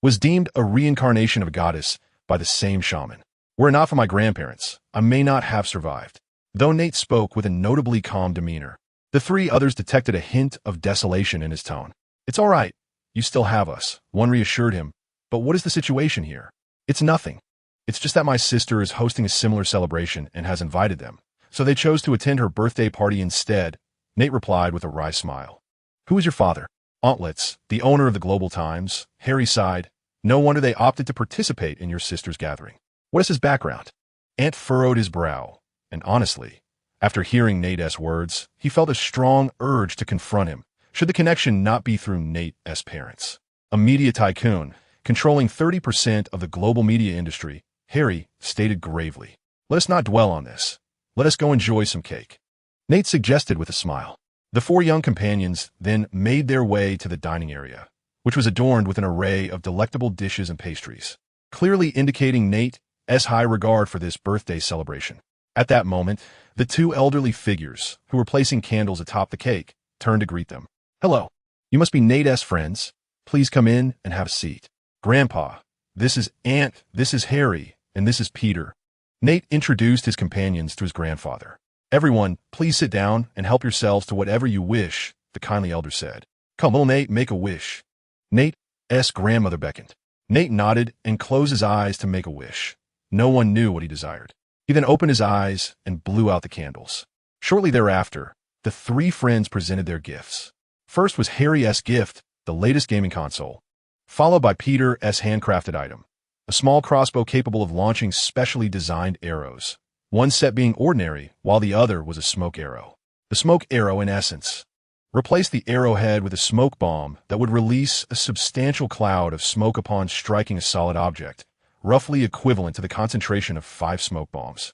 was deemed a reincarnation of a goddess by the same shaman. Were it not for my grandparents, I may not have survived. Though Nate spoke with a notably calm demeanor, the three others detected a hint of desolation in his tone. It's all right. You still have us, one reassured him. But what is the situation here? It's nothing. It's just that my sister is hosting a similar celebration and has invited them, so they chose to attend her birthday party instead, Nate replied with a wry smile. Who is your father? Auntlet's, the owner of the Global Times, Harry sighed. No wonder they opted to participate in your sister's gathering. What is his background? Ant furrowed his brow, and honestly, after hearing Nate's words, he felt a strong urge to confront him, should the connection not be through Nate's parents. A media tycoon, controlling 30% of the global media industry, Harry stated gravely. Let us not dwell on this. Let us go enjoy some cake. Nate suggested with a smile. The four young companions then made their way to the dining area, which was adorned with an array of delectable dishes and pastries, clearly indicating Nate's high regard for this birthday celebration. At that moment, the two elderly figures, who were placing candles atop the cake, turned to greet them. Hello. You must be Nate's friends. Please come in and have a seat. Grandpa, this is Ant, this is Harry, and this is Peter. Nate introduced his companions to his grandfather. Everyone, please sit down and help yourselves to whatever you wish, the kindly elder said. Come, little Nate, make a wish. Nate's grandmother beckoned. Nate nodded and closed his eyes to make a wish. No one knew what he desired. He then opened his eyes and blew out the candles. Shortly thereafter, the three friends presented their gifts. First was Harry's gift, the latest gaming console, followed by Peter's handcrafted item, a small crossbow capable of launching specially designed arrows, one set being ordinary, while the other was a smoke arrow. The smoke arrow, in essence, replaced the arrowhead with a smoke bomb that would release a substantial cloud of smoke upon striking a solid object, roughly equivalent to the concentration of 5 smoke bombs,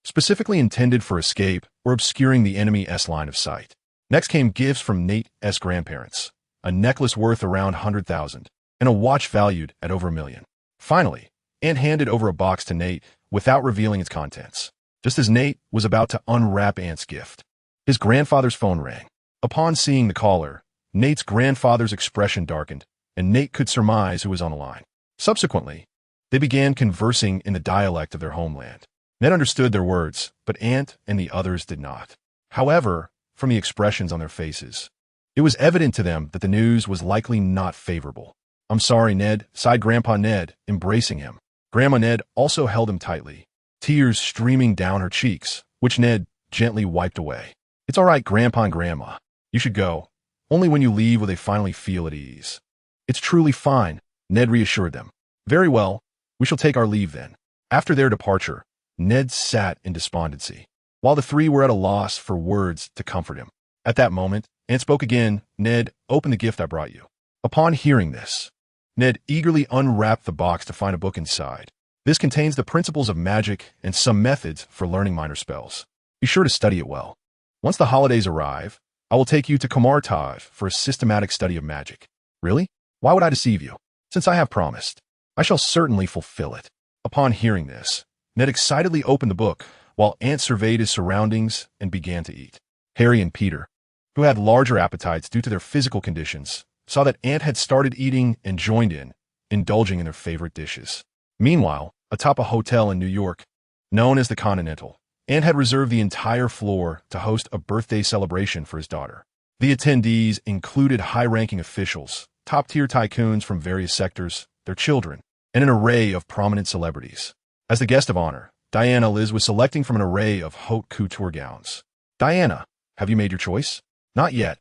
specifically intended for escape or obscuring the enemy's line of sight. Next came gifts from Nate's grandparents, a necklace worth around 100,000, and a watch valued at over $1 million. Finally, Ant handed over a box to Nate without revealing its contents. Just as Nate was about to unwrap Ant's gift, his grandfather's phone rang. Upon seeing the caller, Nate's grandfather's expression darkened, and Nate could surmise who was on the line. Subsequently, they began conversing in the dialect of their homeland. Ned understood their words, but Ant and the others did not. However, from the expressions on their faces, it was evident to them that the news was likely not favorable. "I'm sorry, Ned," sighed Grandpa Ned, embracing him. Grandma Ned also held him tightly, tears streaming down her cheeks, which Ned gently wiped away. "It's all right, Grandpa and Grandma. You should go. Only when you leave will they finally feel at ease." "It's truly fine," Ned reassured them. "Very well. We shall take our leave then." After their departure, Ned sat in despondency, while the three were at a loss for words to comfort him. At that moment, Ant spoke again. "Ned, open the gift I brought you." Upon hearing this, Ned eagerly unwrapped the box to find a book inside. This contains the principles of magic and some methods for learning minor spells. Be sure to study it well. Once the holidays arrive, I will take you to Kamartaj for a systematic study of magic. Really? Why would I deceive you? Since I have promised, I shall certainly fulfill it. Upon hearing this, Ned excitedly opened the book, while Ant surveyed his surroundings and began to eat. Harry and Peter, who had larger appetites due to their physical conditions, saw that Ant had started eating and joined in, indulging in their favorite dishes. Meanwhile, atop a hotel in New York, known as the Continental, Ant had reserved the entire floor to host a birthday celebration for his daughter. The attendees included high-ranking officials, top-tier tycoons from various sectors, their children, and an array of prominent celebrities. As the guest of honor, Diana Liz was selecting from an array of haute couture gowns. "Diana, have you made your choice?" "Not yet.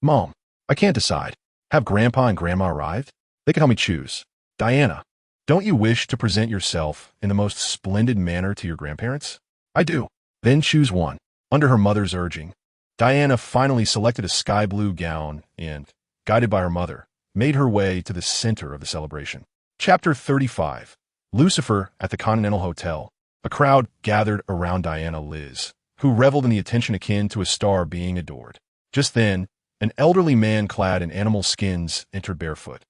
Mom, I can't decide. Have Grandpa and Grandma arrived? They can help me choose." "Diana, don't you wish to present yourself in the most splendid manner to your grandparents?" "I do." "Then choose one." Under her mother's urging, Diana finally selected a sky-blue gown and, guided by her mother, made her way to the center of the celebration. Chapter 35. Lucifer at the Continental Hotel. A crowd gathered around Diana Liz, who reveled in the attention akin to a star being adored. Just then, an elderly man clad in animal skins entered barefoot.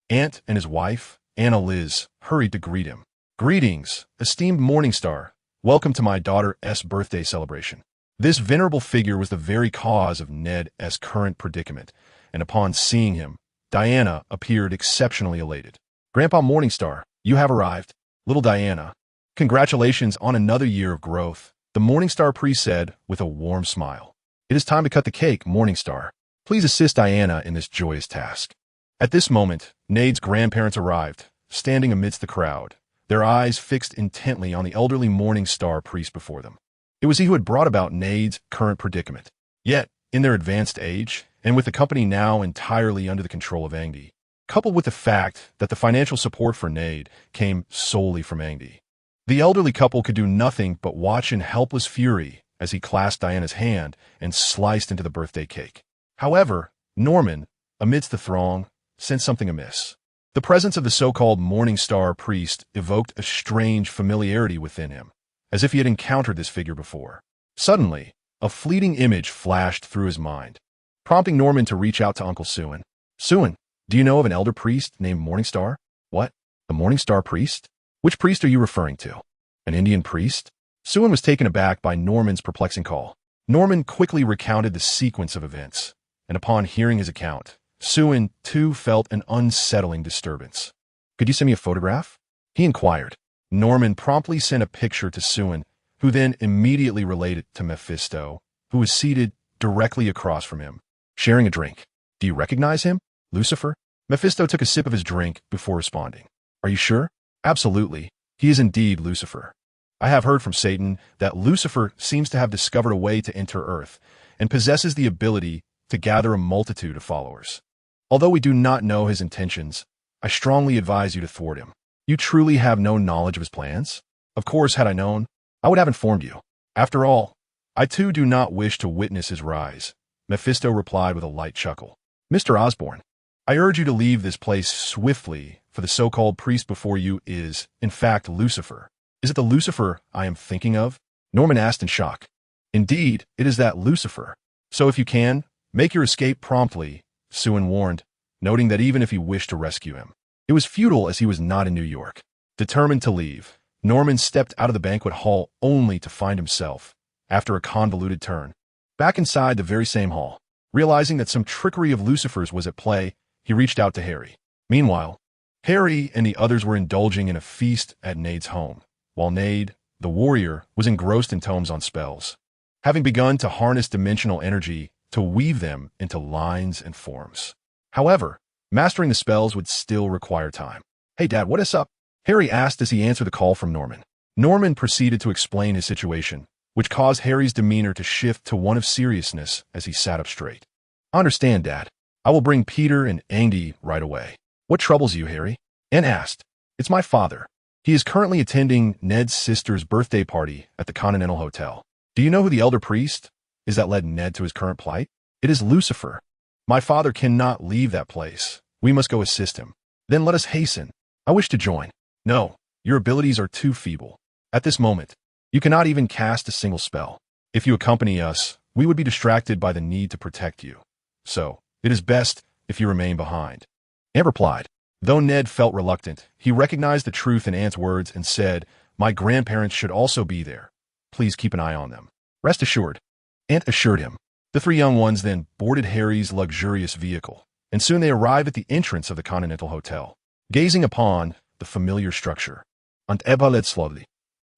Ant and his wife, Anna Liz, hurried to greet him. "Greetings, esteemed Morningstar. Welcome to my daughter's birthday celebration." This venerable figure was the very cause of Ned's current predicament, and upon seeing him, Diana appeared exceptionally elated. "Grandpa Morningstar, you have arrived." "Little Diana, congratulations on another year of growth," the Morningstar priest said with a warm smile. "It is time to cut the cake, Morningstar. Please assist Diana in this joyous task." At this moment, Ned's grandparents arrived, standing amidst the crowd, their eyes fixed intently on the elderly Morningstar priest before them. It was he who had brought about Ned's current predicament. Yet, in their advanced age, and with the company now entirely under the control of Anyue, coupled with the fact that the financial support for Ned came solely from Anyue, the elderly couple could do nothing but watch in helpless fury as he clasped Diana's hand and sliced into the birthday cake. However, Norman, amidst the throng, sensed something amiss. The presence of the so-called Morningstar priest evoked a strange familiarity within him, as if he had encountered this figure before. Suddenly, a fleeting image flashed through his mind, prompting Norman to reach out to Uncle Suin. "Suin, do you know of an elder priest named Morningstar?" "What? The Morningstar priest? Which priest are you referring to? An Indian priest?" Suin was taken aback by Norman's perplexing call. Norman quickly recounted the sequence of events, and upon hearing his account, Suin, too, felt an unsettling disturbance. "Could you send me a photograph?" he inquired. Norman promptly sent a picture to Suin, who then immediately related to Mephisto, who was seated directly across from him, sharing a drink. "Do you recognize him, Lucifer?" Mephisto took a sip of his drink before responding. "Are you sure?" "Absolutely. He is indeed Lucifer. I have heard from Satan that Lucifer seems to have discovered a way to enter Earth and possesses the ability to gather a multitude of followers. Although we do not know his intentions, I strongly advise you to thwart him. You truly have no knowledge of his plans? Of course, had I known, I would have informed you. After all, I too do not wish to witness his rise." Mephisto replied with a light chuckle. "Mr. Osborne, I urge you to leave this place swiftly, for the so-called priest before you is, in fact, Lucifer." "Is it the Lucifer I am thinking of?" Norman asked in shock. "Indeed, it is that Lucifer. So if you can, make your escape promptly," Suin warned, noting that even if he wished to rescue him, it was futile as he was not in New York. Determined to leave, Norman stepped out of the banquet hall only to find himself, after a convoluted turn, back inside the very same hall. Realizing that some trickery of Lucifer's was at play, he reached out to Harry. Meanwhile, Harry and the others were indulging in a feast at Nade's home, while Nade, the warrior, was engrossed in tomes on spells, having begun to harness dimensional energy to weave them into lines and forms. However, mastering the spells would still require time. "Hey, Dad, what is up?" Harry asked as he answered the call from Norman. Norman proceeded to explain his situation, which caused Harry's demeanor to shift to one of seriousness as he sat up straight. "I understand, Dad. I will bring Peter and Andy right away." "What troubles you, Harry?" Ant asked. "It's my father. He is currently attending Ned's sister's birthday party at the Continental Hotel. Do you know who the elder priest is that led Ned to his current plight? It is Lucifer. My father cannot leave that place. We must go assist him. Then let us hasten. I wish to join." "No, your abilities are too feeble. At this moment, you cannot even cast a single spell. If you accompany us, we would be distracted by the need to protect you. So, it is best if you remain behind." Ant replied. Though Ned felt reluctant, he recognized the truth in Ant's words and said, "My grandparents should also be there. Please keep an eye on them." "Rest assured," Ant assured him. The three young ones then boarded Harry's luxurious vehicle, and soon they arrived at the entrance of the Continental Hotel. Gazing upon the familiar structure, Ant Byrne slowly.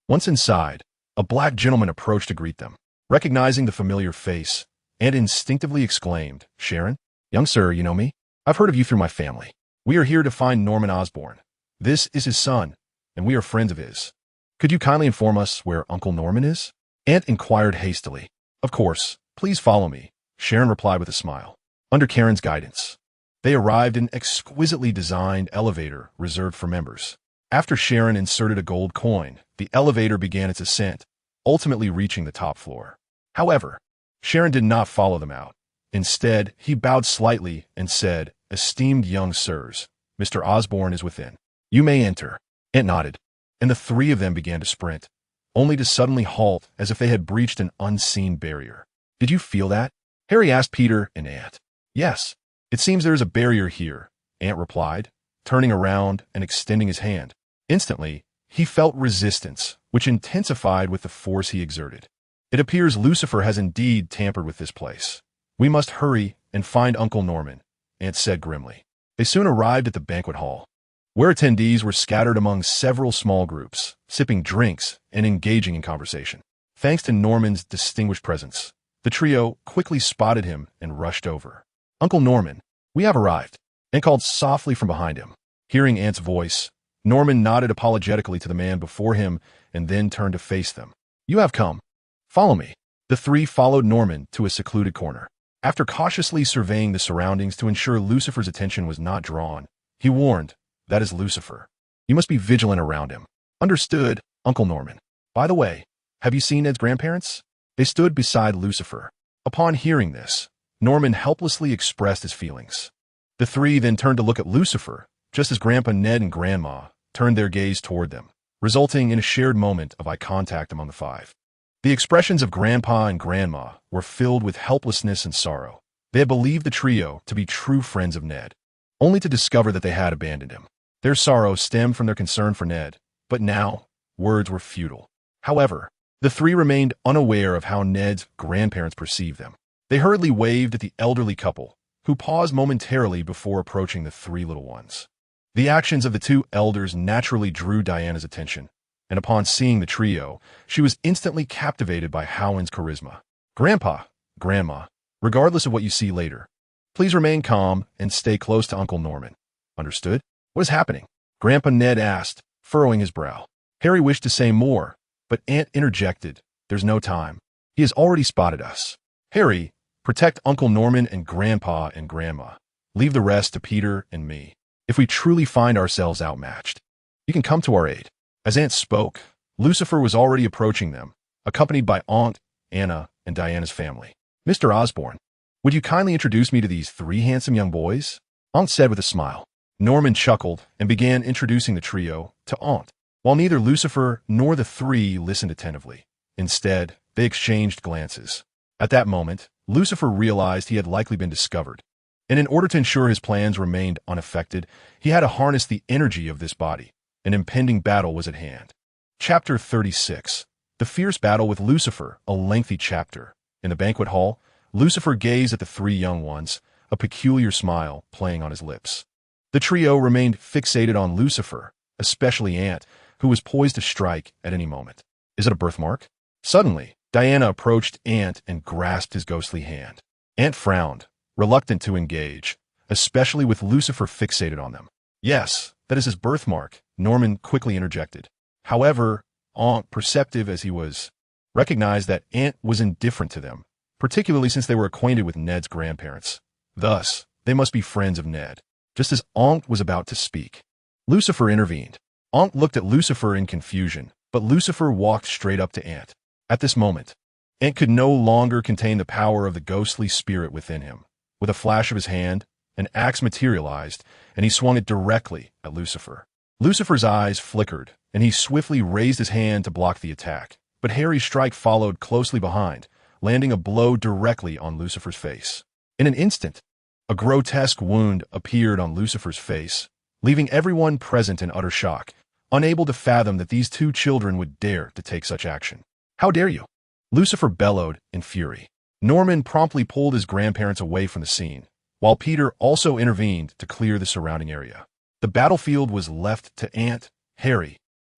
Once inside, a black gentleman approached to greet them. Recognizing the familiar face, Ant instinctively exclaimed, "Sharon? Young sir, you know me? I've heard of you through my family. We are here to find Norman Osborn. This is his son, and we are friends of his. Could you kindly inform us where Uncle Norman is?" Ant inquired hastily. "Of course. Please follow me," Sharon replied with a smile. Under Karen's guidance, they arrived in an exquisitely designed elevator reserved for members. After Sharon inserted a gold coin, the elevator began its ascent, ultimately reaching the top floor. However, Sharon did not follow them out. Instead, he bowed slightly and said, "Esteemed young sirs, Mr. Osborn is within. You may enter." Ant nodded, and the three of them began to sprint, only to suddenly halt as if they had breached an unseen barrier. "Did you feel that?" Harry asked Peter and Ant. "Yes, it seems there is a barrier here," Ant replied, turning around and extending his hand. Instantly, he felt resistance, which intensified with the force he exerted. "It appears Lucifer has indeed tampered with this place. We must hurry and find Uncle Norman," Ant said grimly. They soon arrived at the banquet hall, where attendees were scattered among several small groups, sipping drinks and engaging in conversation. Thanks to Norman's distinguished presence, the trio quickly spotted him and rushed over. "Uncle Norman, we have arrived," Ant called softly from behind him. Hearing Ant's voice, Norman nodded apologetically to the man before him and then turned to face them. "You have come. Follow me." The three followed Norman to a secluded corner. After cautiously surveying the surroundings to ensure Lucifer's attention was not drawn, he warned, "That is Lucifer. You must be vigilant around him." "Understood, Uncle Norman. By the way, have you seen Ned's grandparents?" They stood beside Lucifer. Upon hearing this, Norman helplessly expressed his feelings. The three then turned to look at Lucifer, just as Grandpa Ned and Grandma turned their gaze toward them, resulting in a shared moment of eye contact among the five. The expressions of Grandpa and Grandma were filled with helplessness and sorrow. They had believed the trio to be true friends of Ned, only to discover that they had abandoned him. Their sorrow stemmed from their concern for Ned, but now, words were futile. However, the three remained unaware of how Ned's grandparents perceived them. They hurriedly waved at the elderly couple, who paused momentarily before approaching the three little ones. The actions of the two elders naturally drew Diana's attention, and upon seeing the trio, she was instantly captivated by Howland's charisma. "Grandpa, Grandma, regardless of what you see later, please remain calm and stay close to Uncle Norman. Understood?" "What is happening?" Grandpa Ned asked, furrowing his brow. Harry wished to say more, but Ant interjected, "There's no time. He has already spotted us. Harry, protect Uncle Norman and Grandpa and Grandma. Leave the rest to Peter and me. If we truly find ourselves outmatched, you can come to our aid." As Ant spoke, Lucifer was already approaching them, accompanied by Aunt, Anna, and Diana's family. "Mr. Osborn, would you kindly introduce me to these three handsome young boys?" Aunt said with a smile. Norman chuckled and began introducing the trio to Aunt, while neither Lucifer nor the three listened attentively. Instead, they exchanged glances. At that moment, Lucifer realized he had likely been discovered, and in order to ensure his plans remained unaffected, he had to harness the energy of this body. An impending battle was at hand. Chapter 36. The Fierce Battle with Lucifer, a lengthy chapter. In the banquet hall, Lucifer gazed at the three young ones, a peculiar smile playing on his lips. The trio remained fixated on Lucifer, especially Ant, who was poised to strike at any moment. Is it a birthmark? Suddenly, Diana approached Ant and grasped his ghostly hand. Ant frowned, reluctant to engage, especially with Lucifer fixated on them. Yes, that is his birthmark, Norman quickly interjected. However, Ant, perceptive as he was, recognized that Ant was indifferent to them, particularly since they were acquainted with Ned's grandparents. Thus, they must be friends of Ned. Just as Ant was about to speak, Lucifer intervened. Ant looked at Lucifer in confusion, but Lucifer walked straight up to Ant. At this moment, Ant could no longer contain the power of the ghostly spirit within him. With a flash of his hand, an axe materialized, and he swung it directly at Lucifer. Lucifer's eyes flickered, and he swiftly raised his hand to block the attack. But Harry's strike followed closely behind, landing a blow directly on Lucifer's face. In an instant, a grotesque wound appeared on Lucifer's face, leaving everyone present in utter shock, unable to fathom that these two children would dare to take such action. How dare you? Lucifer bellowed in fury. Norman promptly pulled his grandparents away from the scene, while Peter also intervened to clear the surrounding area. The battlefield was left to Ant, Harry,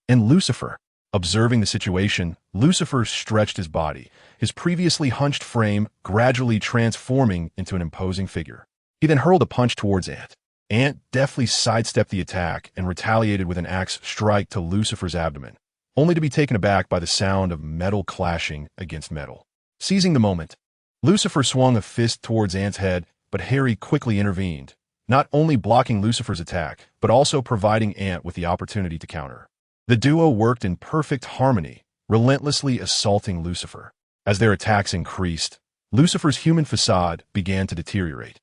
and Lucifer. Observing the situation, Lucifer stretched his body, his previously hunched frame gradually transforming into an imposing figure. He then hurled a punch towards Ant. Ant deftly sidestepped the attack and retaliated with an axe strike to Lucifer's abdomen, only to be taken aback by the sound of metal clashing against metal. Seizing the moment, Lucifer swung a fist towards Ant's head, but Harry quickly intervened, not only blocking Lucifer's attack, but also providing Ant with the opportunity to counter. The duo worked in perfect harmony, relentlessly assaulting Lucifer. As their attacks increased, Lucifer's human facade began to deteriorate,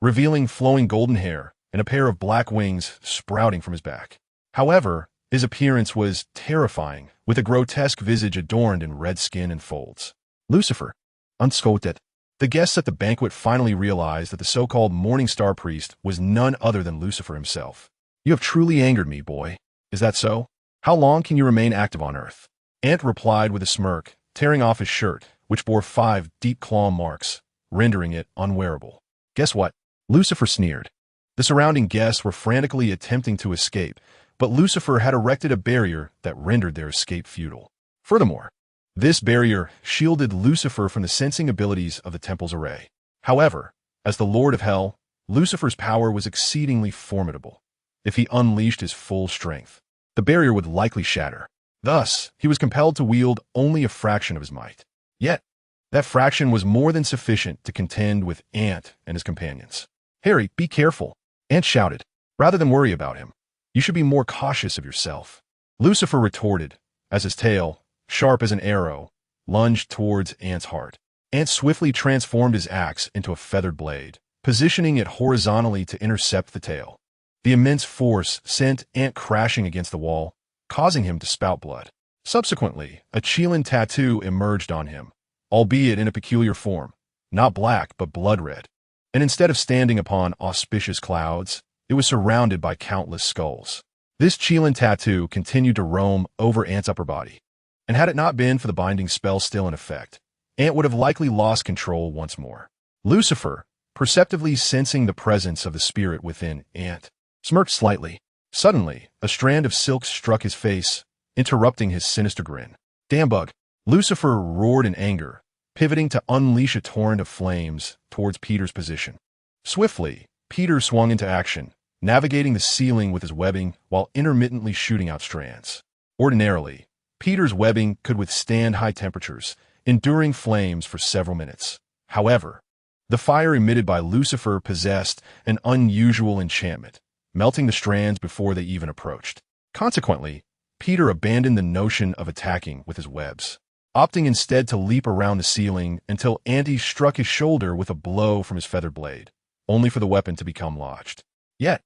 revealing flowing golden hair and a pair of black wings sprouting from his back. However, his appearance was terrifying, with a grotesque visage adorned in red skin and folds. Lucifer, unscoted. The guests at the banquet finally realized that the so-called Morning Star priest was none other than Lucifer himself. You have truly angered me, boy. Is that so? How long can you remain active on Earth? Ant replied with a smirk, tearing off his shirt, which bore 5 deep claw marks, rendering it unwearable. Guess what? Lucifer sneered. The surrounding guests were frantically attempting to escape, but Lucifer had erected a barrier that rendered their escape futile. Furthermore, this barrier shielded Lucifer from the sensing abilities of the temple's array. However, as the Lord of Hell, Lucifer's power was exceedingly formidable. If he unleashed his full strength, the barrier would likely shatter. Thus, he was compelled to wield only a fraction of his might. Yet, that fraction was more than sufficient to contend with Ant and his companions. Harry, be careful, Ant shouted. Rather than worry about him, you should be more cautious of yourself. Lucifer retorted, as his tail, sharp as an arrow, lunged towards Ant's heart. Ant swiftly transformed his axe into a feathered blade, positioning it horizontally to intercept the tail. The immense force sent Ant crashing against the wall, causing him to spout blood. Subsequently, a Qilin tattoo emerged on him, albeit in a peculiar form, not black but blood red. And instead of standing upon auspicious clouds, it was surrounded by countless skulls. This Qilin tattoo continued to roam over Ant's upper body, and had it not been for the binding spell still in effect, Ant would have likely lost control once more. Lucifer, perceptively sensing the presence of the spirit within Ant, smirked slightly. Suddenly, a strand of silk struck his face, interrupting his sinister grin. Damn bug! Lucifer roared in anger, pivoting to unleash a torrent of flames towards Peter's position. Swiftly, Peter swung into action, navigating the ceiling with his webbing while intermittently shooting out strands. Ordinarily, Peter's webbing could withstand high temperatures, enduring flames for several minutes. However, the fire emitted by Lucifer possessed an unusual enchantment, melting the strands before they even approached. Consequently, Peter abandoned the notion of attacking with his webs, opting instead to leap around the ceiling until Andy struck his shoulder with a blow from his feathered blade, only for the weapon to become lodged. Yet,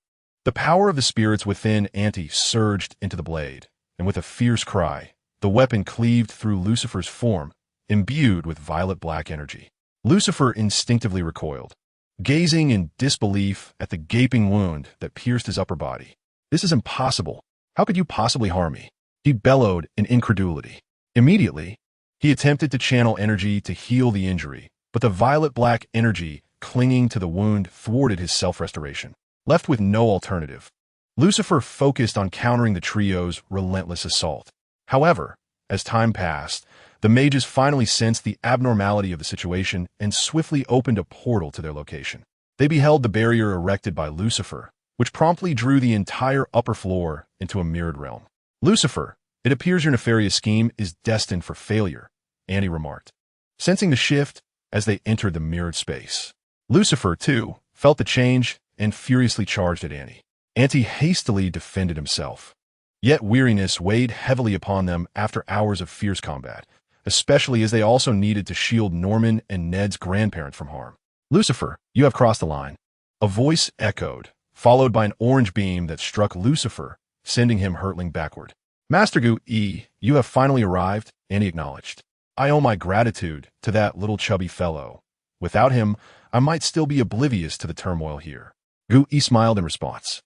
the power of the spirits within Andy surged into the blade, and with a fierce cry, the weapon cleaved through Lucifer's form, imbued with violet-black energy. Lucifer instinctively recoiled, gazing in disbelief at the gaping wound that pierced his upper body. This is impossible. How could you possibly harm me? He bellowed in incredulity. Immediately, he attempted to channel energy to heal the injury, but the violet-black energy clinging to the wound thwarted his self-restoration. Left with no alternative, Lucifer focused on countering the trio's relentless assault. However, as time passed, the mages finally sensed the abnormality of the situation and swiftly opened a portal to their location. They beheld the barrier erected by Lucifer, which promptly drew the entire upper floor into a mirrored realm. "Lucifer, it appears your nefarious scheme is destined for failure," Anyue remarked, sensing the shift as they entered the mirrored space. Lucifer, too, felt the change and furiously charged at Anyue. Anyue hastily defended himself. Yet weariness weighed heavily upon them after hours of fierce combat, especially as they also needed to shield Norman and Ned's grandparents from harm. "Lucifer, you have crossed the line." A voice echoed, followed by an orange beam that struck Lucifer, sending him hurtling backward. "Master Gu-E, you have finally arrived," Anyue acknowledged. "I owe my gratitude to that little chubby fellow. Without him, I might still be oblivious to the turmoil here." Gu-E smiled in response.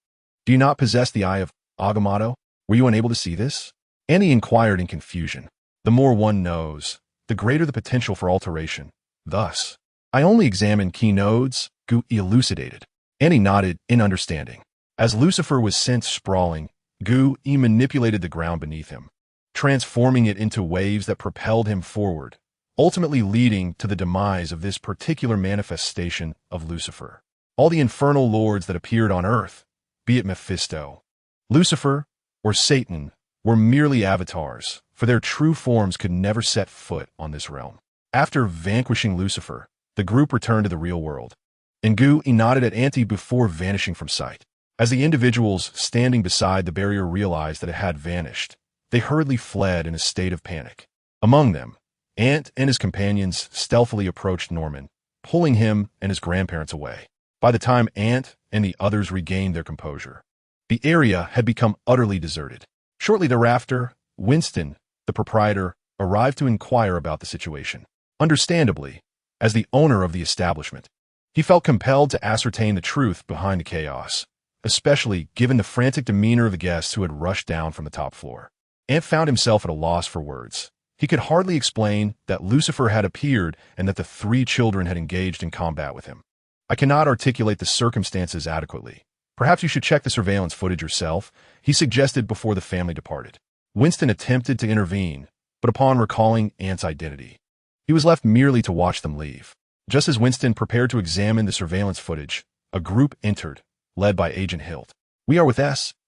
"Do you not possess the eye of Agamotto? Were you unable to see this?" Anyue inquired in confusion. "The more one knows, the greater the potential for alteration. Thus, I only examine key nodes," Gu-E elucidated. Anyue nodded in understanding. As Lucifer was sent sprawling, Gu-E manipulated the ground beneath him, transforming it into waves that propelled him forward, ultimately leading to the demise of this particular manifestation of Lucifer. All the infernal lords that appeared on Earth, be it Mephisto, Lucifer, or Satan, were merely avatars, for their true forms could never set foot on this realm. After vanquishing Lucifer, the group returned to the real world, and Gu-E nodded at Anyue before vanishing from sight. As the individuals standing beside the barrier realized that it had vanished, they hurriedly fled in a state of panic. Among them, Ant and his companions stealthily approached Norman, pulling him and his grandparents away. By the time Ant and the others regained their composure, the area had become utterly deserted. Shortly thereafter, Winston, the proprietor, arrived to inquire about the situation. Understandably, as the owner of the establishment, he felt compelled to ascertain the truth behind the chaos, especially given the frantic demeanor of the guests who had rushed down from the top floor. Ant found himself at a loss for words. He could hardly explain that Lucifer had appeared and that the 3 children had engaged in combat with him. "I cannot articulate the circumstances adequately. Perhaps you should check the surveillance footage yourself," he suggested before the family departed. Winston attempted to intervene, but upon recalling Ant's identity, he was left merely to watch them leave. Just as Winston prepared to examine the surveillance footage, a group entered, led by Agent Hilt. "We are with S.H.I.E.L.D.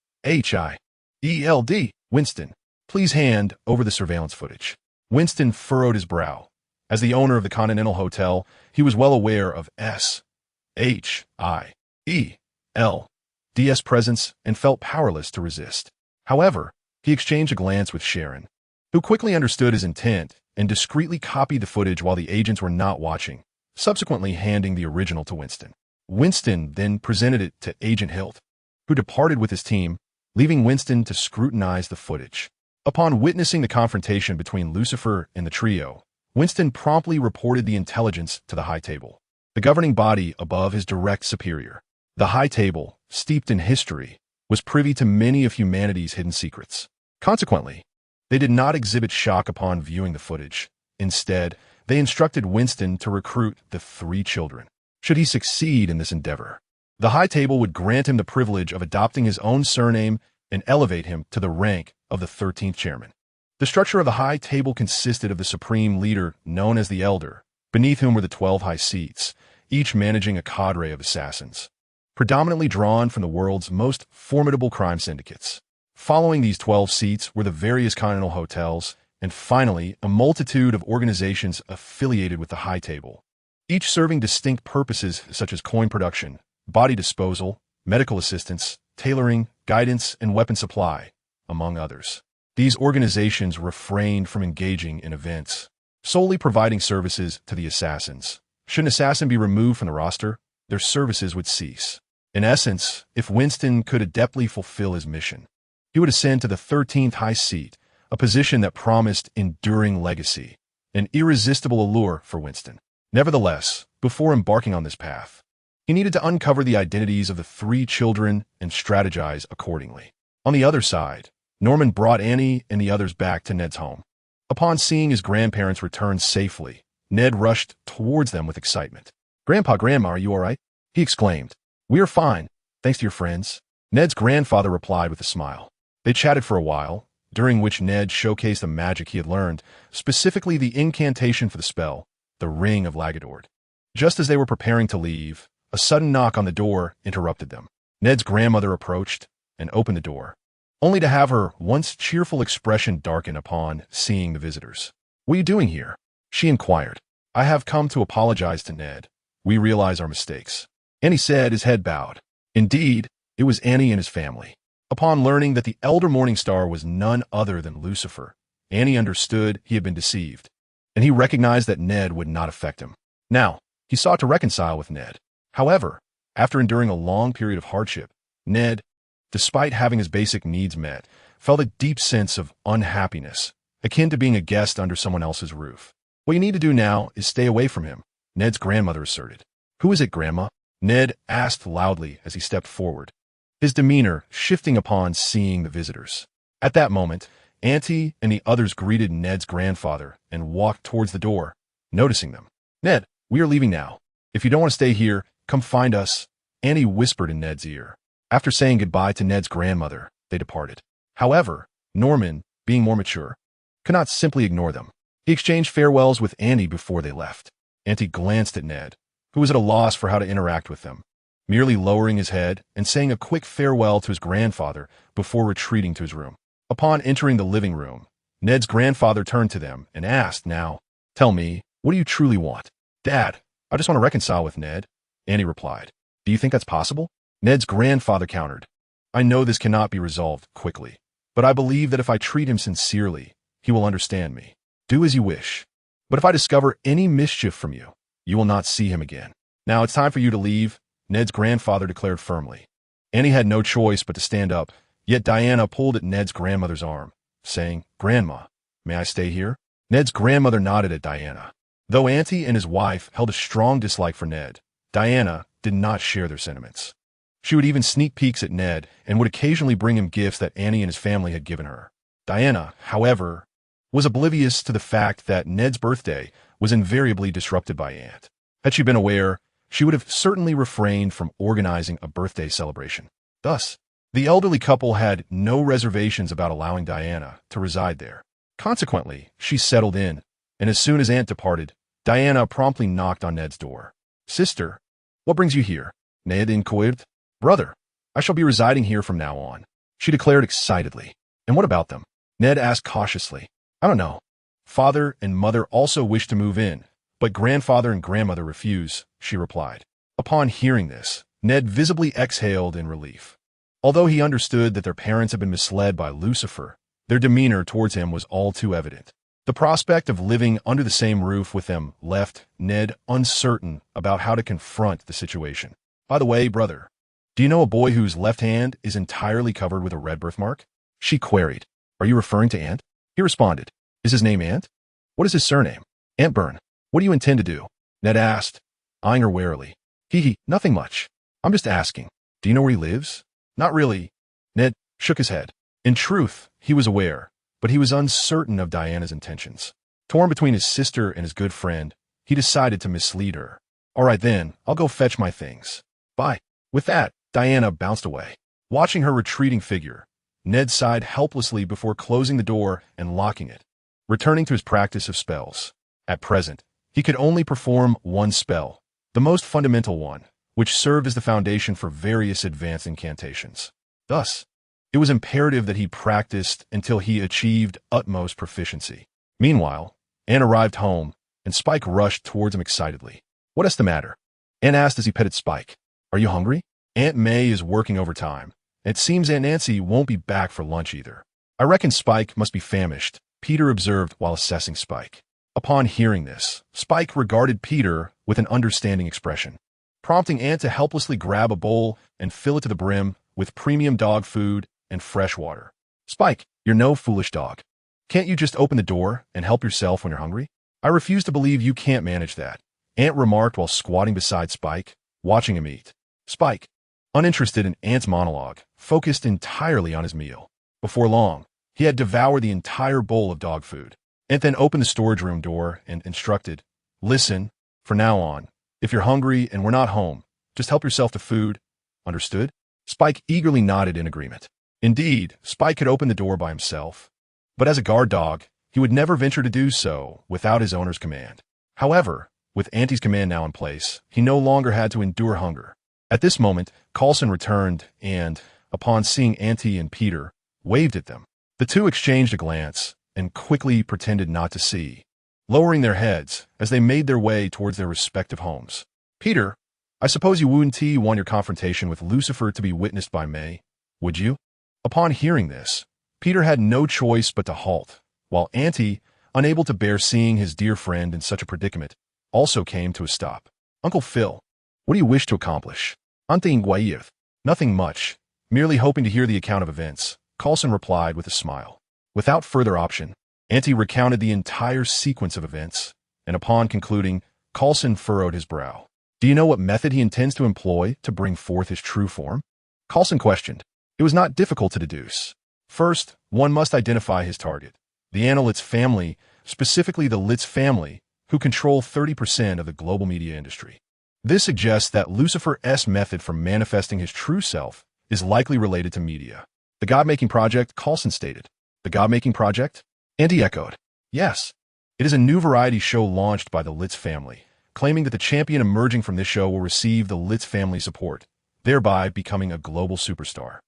Winston, please hand over the surveillance footage." Winston furrowed his brow. As the owner of the Continental Hotel, he was well aware of S.H.I.E.L.D's presence and felt powerless to resist. However, he exchanged a glance with Sharon, who quickly understood his intent and discreetly copied the footage while the agents were not watching, subsequently handing the original to Winston. Winston then presented it to Agent Hilt, who departed with his team, leaving Winston to scrutinize the footage. Upon witnessing the confrontation between Lucifer and the trio, Winston promptly reported the intelligence to the High Table, the governing body above his direct superior. The High Table, steeped in history, was privy to many of humanity's hidden secrets. Consequently, they did not exhibit shock upon viewing the footage. Instead, they instructed Winston to recruit the 3 children. Should he succeed in this endeavor, the High Table would grant him the privilege of adopting his own surname and elevate him to the rank of the 13th chairman. The structure of the High Table consisted of the supreme leader known as the Elder, beneath whom were the 12 high seats, each managing a cadre of assassins, predominantly drawn from the world's most formidable crime syndicates. Following these 12 seats were the various continental hotels, and finally, a multitude of organizations affiliated with the High Table, each serving distinct purposes such as coin production, body disposal, medical assistance, tailoring, guidance, and weapon supply, among others. These organizations refrained from engaging in events, solely providing services to the assassins. Should an assassin be removed from the roster, their services would cease. In essence, if Winston could adeptly fulfill his mission, he would ascend to the 13th high seat, a position that promised enduring legacy, an irresistible allure for Winston. Nevertheless, before embarking on this path, he needed to uncover the identities of the 3 children and strategize accordingly. On the other side, Norman brought Anyue and the others back to Ned's home. Upon seeing his grandparents return safely, Ned rushed towards them with excitement. "Grandpa, Grandma, are you all right?" he exclaimed. "We are fine, thanks to your friends," Ned's grandfather replied with a smile. They chatted for a while, during which Ned showcased the magic he had learned, specifically the incantation for the spell, the Ring of Lagadord. Just as they were preparing to leave, a sudden knock on the door interrupted them. Ned's grandmother approached and opened the door, only to have her once cheerful expression darken upon seeing the visitors. "What are you doing here?" she inquired. "I have come to apologize to Ned. We realize our mistakes," Annie said, his head bowed. Indeed, it was Annie and his family. Upon learning that the elder Morningstar was none other than Lucifer, Annie understood he had been deceived, and he recognized that Ned would not affect him. Now, he sought to reconcile with Ned. However, after enduring a long period of hardship, Ned, despite having his basic needs met, felt a deep sense of unhappiness, akin to being a guest under someone else's roof. "What you need to do now is stay away from him," Ned's grandmother asserted. "Who is it, Grandma?" Ned asked loudly as he stepped forward, his demeanor shifting upon seeing the visitors. At that moment, Auntie and the others greeted Ned's grandfather and walked towards the door, noticing them. "Ned, we are leaving now. If you don't want to stay here, come find us," Annie whispered in Ned's ear. After saying goodbye to Ned's grandmother, they departed. However, Norman, being more mature, could not simply ignore them. He exchanged farewells with Annie before they left. Auntie glanced at Ned, who was at a loss for how to interact with them, merely lowering his head and saying a quick farewell to his grandfather before retreating to his room. Upon entering the living room, Ned's grandfather turned to them and asked, "Now, tell me, what do you truly want?" "Dad, I just want to reconcile with Ned," Annie replied. "Do you think that's possible?" Ned's grandfather countered. "I know this cannot be resolved quickly, but I believe that if I treat him sincerely, he will understand me. Do as you wish. But if I discover any mischief from you, you will not see him again. Now it's time for you to leave," Ned's grandfather declared firmly. Annie had no choice but to stand up, yet Diana pulled at Ned's grandmother's arm, saying, "Grandma, may I stay here?" Ned's grandmother nodded at Diana. Though Auntie and his wife held a strong dislike for Ned, Diana did not share their sentiments. She would even sneak peeks at Ned and would occasionally bring him gifts that Annie and his family had given her. Diana, however, was oblivious to the fact that Ned's birthday was invariably disrupted by Ant. Had she been aware, she would have certainly refrained from organizing a birthday celebration. Thus, the elderly couple had no reservations about allowing Diana to reside there. Consequently, she settled in, and as soon as Ant departed, Diana promptly knocked on Ned's door. "Sister, what brings you here?" Ned inquired. "Brother, I shall be residing here from now on," she declared excitedly. "And what about them?" Ned asked cautiously. "I don't know. Father and mother also wish to move in, but grandfather and grandmother refuse," she replied. Upon hearing this, Ned visibly exhaled in relief. Although he understood that their parents had been misled by Lucifer, their demeanor towards him was all too evident. The prospect of living under the same roof with them left Ned uncertain about how to confront the situation. "By the way, brother, do you know a boy whose left hand is entirely covered with a red birthmark?" she queried. "Are you referring to Ant?" He responded. "Is his name Ant? What is his surname?" "Ant Byrne. What do you intend to do?" Ned asked, eyeing her warily. Nothing much. I'm just asking. Do you know where he lives?" "Not really." Ned shook his head. In truth, he was aware, but he was uncertain of Diana's intentions. Torn between his sister and his good friend, he decided to mislead her. "All right then, I'll go fetch my things. Bye." With that, Diana bounced away. Watching her retreating figure, Ned sighed helplessly before closing the door and locking it, returning to his practice of spells. At present, he could only perform one spell, the most fundamental one, which served as the foundation for various advanced incantations. Thus, it was imperative that he practiced until he achieved utmost proficiency. Meanwhile, Ant arrived home, and Spike rushed towards him excitedly. "What's the matter?" Ant asked as he petted Spike. "Are you hungry?" "Aunt May is working overtime. It seems Aunt Nancy won't be back for lunch either." "I reckon Spike must be famished," Peter observed while assessing Spike. Upon hearing this, Spike regarded Peter with an understanding expression, prompting Ant to helplessly grab a bowl and fill it to the brim with premium dog food and fresh water. "Spike, you're no foolish dog. Can't you just open the door and help yourself when you're hungry?" "I refuse to believe you can't manage that," Ant remarked while squatting beside Spike, watching him eat. Spike, uninterested in Ant's monologue, focused entirely on his meal. Before long, he had devoured the entire bowl of dog food. Ant then opened the storage room door and instructed, Listen, from now on, if you're hungry and we're not home, just help yourself to food. Understood? Spike eagerly nodded in agreement. Indeed, Spike could open the door by himself, but as a guard dog, he would never venture to do so without his owner's command. However, with Auntie's command now in place, he no longer had to endure hunger. At this moment, Coulson returned and, upon seeing Auntie and Peter, waved at them. The two exchanged a glance and quickly pretended not to see, lowering their heads as they made their way towards their respective homes. Peter, I suppose you wouldn't want your confrontation with Lucifer to be witnessed by May, would you? Upon hearing this, Peter had no choice but to halt, while Auntie, unable to bear seeing his dear friend in such a predicament, also came to a stop. Uncle Phil, what do you wish to accomplish? Ante Anyue. Nothing much, merely hoping to hear the account of events, Coulson replied with a smile. Without further option, Auntie recounted the entire sequence of events, and upon concluding, Coulson furrowed his brow. Do you know what method he intends to employ to bring forth his true form? Coulson questioned. It was not difficult to deduce. First, one must identify his target, the Annelitz family, specifically the Litz family, who control 30% of the global media industry. This suggests that Lucifer's method for manifesting his true self is likely related to media. The God-making project, Coulson stated. The God-making project? Auntie echoed. Yes. It is a new variety show launched by the Litz family, claiming that the champion emerging from this show will receive the Litz family support, thereby becoming a global superstar.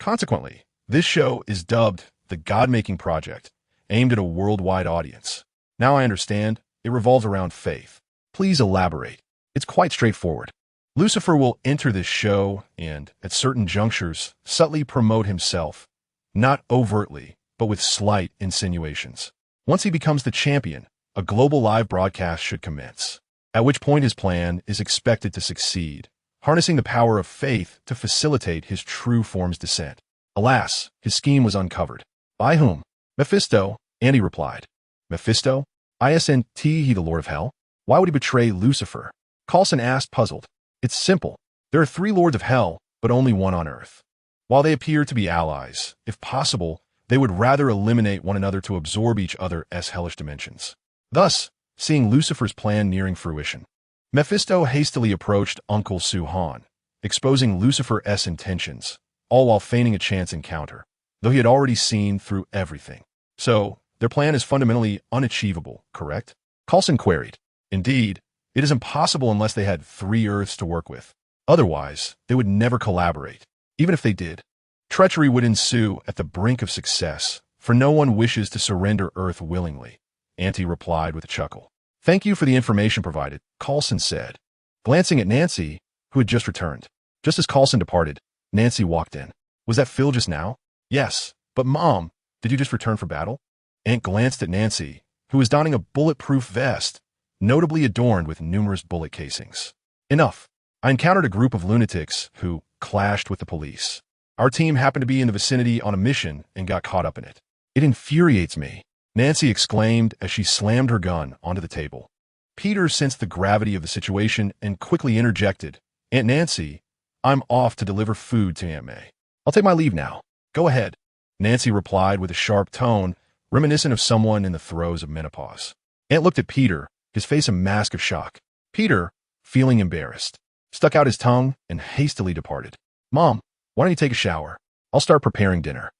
Consequently, this show is dubbed the God-making project, aimed at a worldwide audience. Now I understand, it revolves around faith. Please elaborate. It's quite straightforward. Lucifer will enter this show and, at certain junctures, subtly promote himself, not overtly, but with slight insinuations. Once he becomes the champion, a global live broadcast should commence, at which point his plan is expected to succeed, harnessing the power of faith to facilitate his true form's descent. Alas, his scheme was uncovered. By whom? Mephisto, Annie replied. Mephisto? Isn't he the Lord of Hell? Why would he betray Lucifer? Coulson asked, puzzled. It's simple. There are 3 lords of hell, but only one on earth. While they appear to be allies, if possible, they would rather eliminate one another to absorb each other's hellish dimensions. Thus, seeing Lucifer's plan nearing fruition, Mephisto hastily approached Uncle Suhan, exposing Lucifer's intentions, all while feigning a chance encounter, though he had already seen through everything. So, their plan is fundamentally unachievable, correct? Coulson queried. Indeed, it is impossible unless they had 3 Earths to work with. Otherwise, they would never collaborate. Even if they did, treachery would ensue at the brink of success, for no one wishes to surrender Earth willingly, Auntie replied with a chuckle. Thank you for the information provided, Coulson said, glancing at Nancy, who had just returned. Just as Coulson departed, Nancy walked in. Was that Phil just now? Yes, but Mom, did you just return for battle? Aunt glanced at Nancy, who was donning a bulletproof vest, notably adorned with numerous bullet casings. Enough. I encountered a group of lunatics who clashed with the police. Our team happened to be in the vicinity on a mission and got caught up in it. It infuriates me, Nancy exclaimed as she slammed her gun onto the table. Peter sensed the gravity of the situation and quickly interjected, Aunt Nancy, I'm off to deliver food to Aunt May. I'll take my leave now. Go ahead, Nancy replied with a sharp tone, reminiscent of someone in the throes of menopause. Aunt looked at Peter, his face a mask of shock. Peter, feeling embarrassed, stuck out his tongue and hastily departed. Mom, why don't you take a shower? I'll start preparing dinner.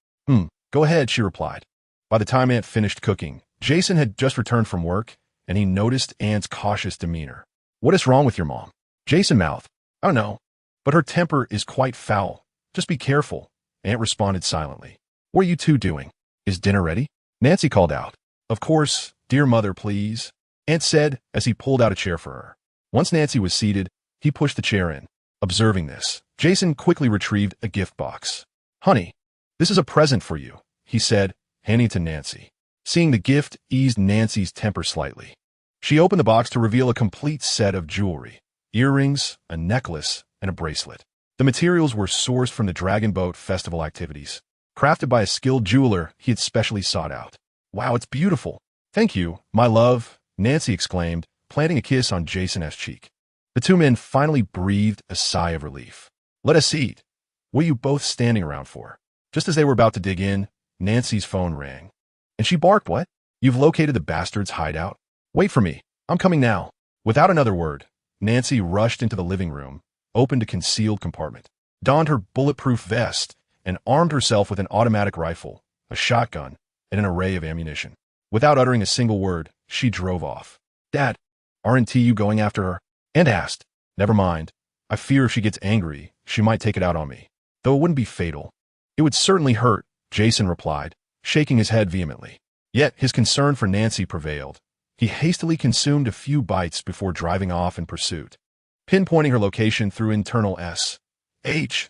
Go ahead, she replied. By the time Aunt finished cooking, Jason had just returned from work, and he noticed Aunt's cautious demeanor. What is wrong with your mom? Jason mouthed. I don't know, but her temper is quite foul. Just be careful, Aunt responded silently. What are you two doing? Is dinner ready? Nancy called out. Of course, dear mother, please, Aunt said as he pulled out a chair for her. Once Nancy was seated, he pushed the chair in. Observing this, Jason quickly retrieved a gift box. Honey, this is a present for you, he said, handing it to Nancy. Seeing the gift eased Nancy's temper slightly. She opened the box to reveal a complete set of jewelry, earrings, a necklace, and a bracelet. The materials were sourced from the Dragon Boat Festival activities, crafted by a skilled jeweler he had specially sought out. Wow, it's beautiful. Thank you, my love, Nancy exclaimed, planting a kiss on Jason's cheek. The two men finally breathed a sigh of relief. Let us eat. What are you both standing around for? Just as they were about to dig in, Nancy's phone rang. And she barked, what? You've located the bastard's hideout? Wait for me. I'm coming now. Without another word, Nancy rushed into the living room, opened a concealed compartment, donned her bulletproof vest, and armed herself with an automatic rifle, a shotgun, and an array of ammunition. Without uttering a single word, she drove off. "Dad, aren't you going after her?" Ant asked. "Never mind. I fear if she gets angry, she might take it out on me. Though it wouldn't be fatal." "It would certainly hurt," Jason replied, shaking his head vehemently. Yet his concern for Nancy prevailed. He hastily consumed a few bites before driving off in pursuit, pinpointing her location through internal S.H.I.E.L.D.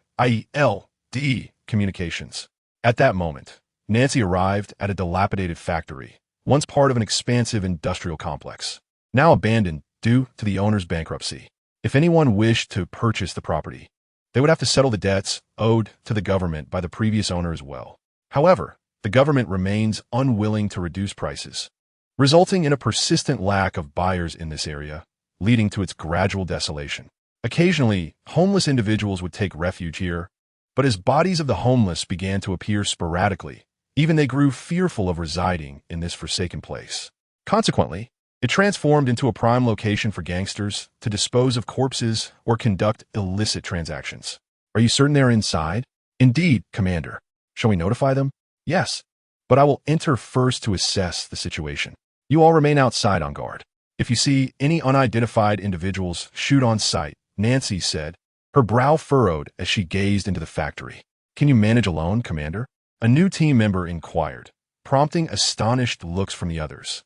communications. At that moment, Nancy arrived at a dilapidated factory, once part of an expansive industrial complex, now abandoned due to the owner's bankruptcy. If anyone wished to purchase the property, they would have to settle the debts owed to the government by the previous owner as well. However, the government remains unwilling to reduce prices, resulting in a persistent lack of buyers in this area, leading to its gradual desolation. Occasionally, homeless individuals would take refuge here, but as bodies of the homeless began to appear sporadically, even they grew fearful of residing in this forsaken place. Consequently, it transformed into a prime location for gangsters to dispose of corpses or conduct illicit transactions. "Are you certain they're inside?" "Indeed, Commander." "Shall we notify them?" "Yes, but I will enter first to assess the situation. You all remain outside on guard. If you see any unidentified individuals, shoot on sight," Nancy said, her brow furrowed as she gazed into the factory. "Can you manage alone, Commander?" A new team member inquired, prompting astonished looks from the others,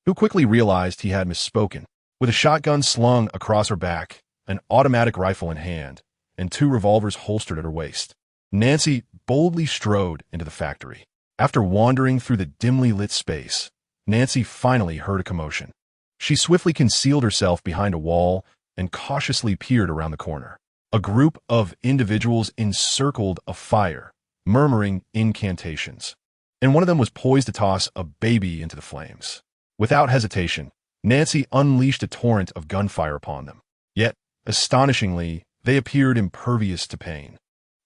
who quickly realized he had misspoken. With a shotgun slung across her back, an automatic rifle in hand, and 2 revolvers holstered at her waist, Nancy boldly strode into the factory. After wandering through the dimly lit space, Nancy finally heard a commotion. She swiftly concealed herself behind a wall and cautiously peered around the corner. A group of individuals encircled a fire, murmuring incantations, and one of them was poised to toss a baby into the flames. Without hesitation, Nancy unleashed a torrent of gunfire upon them. Yet, astonishingly, they appeared impervious to pain,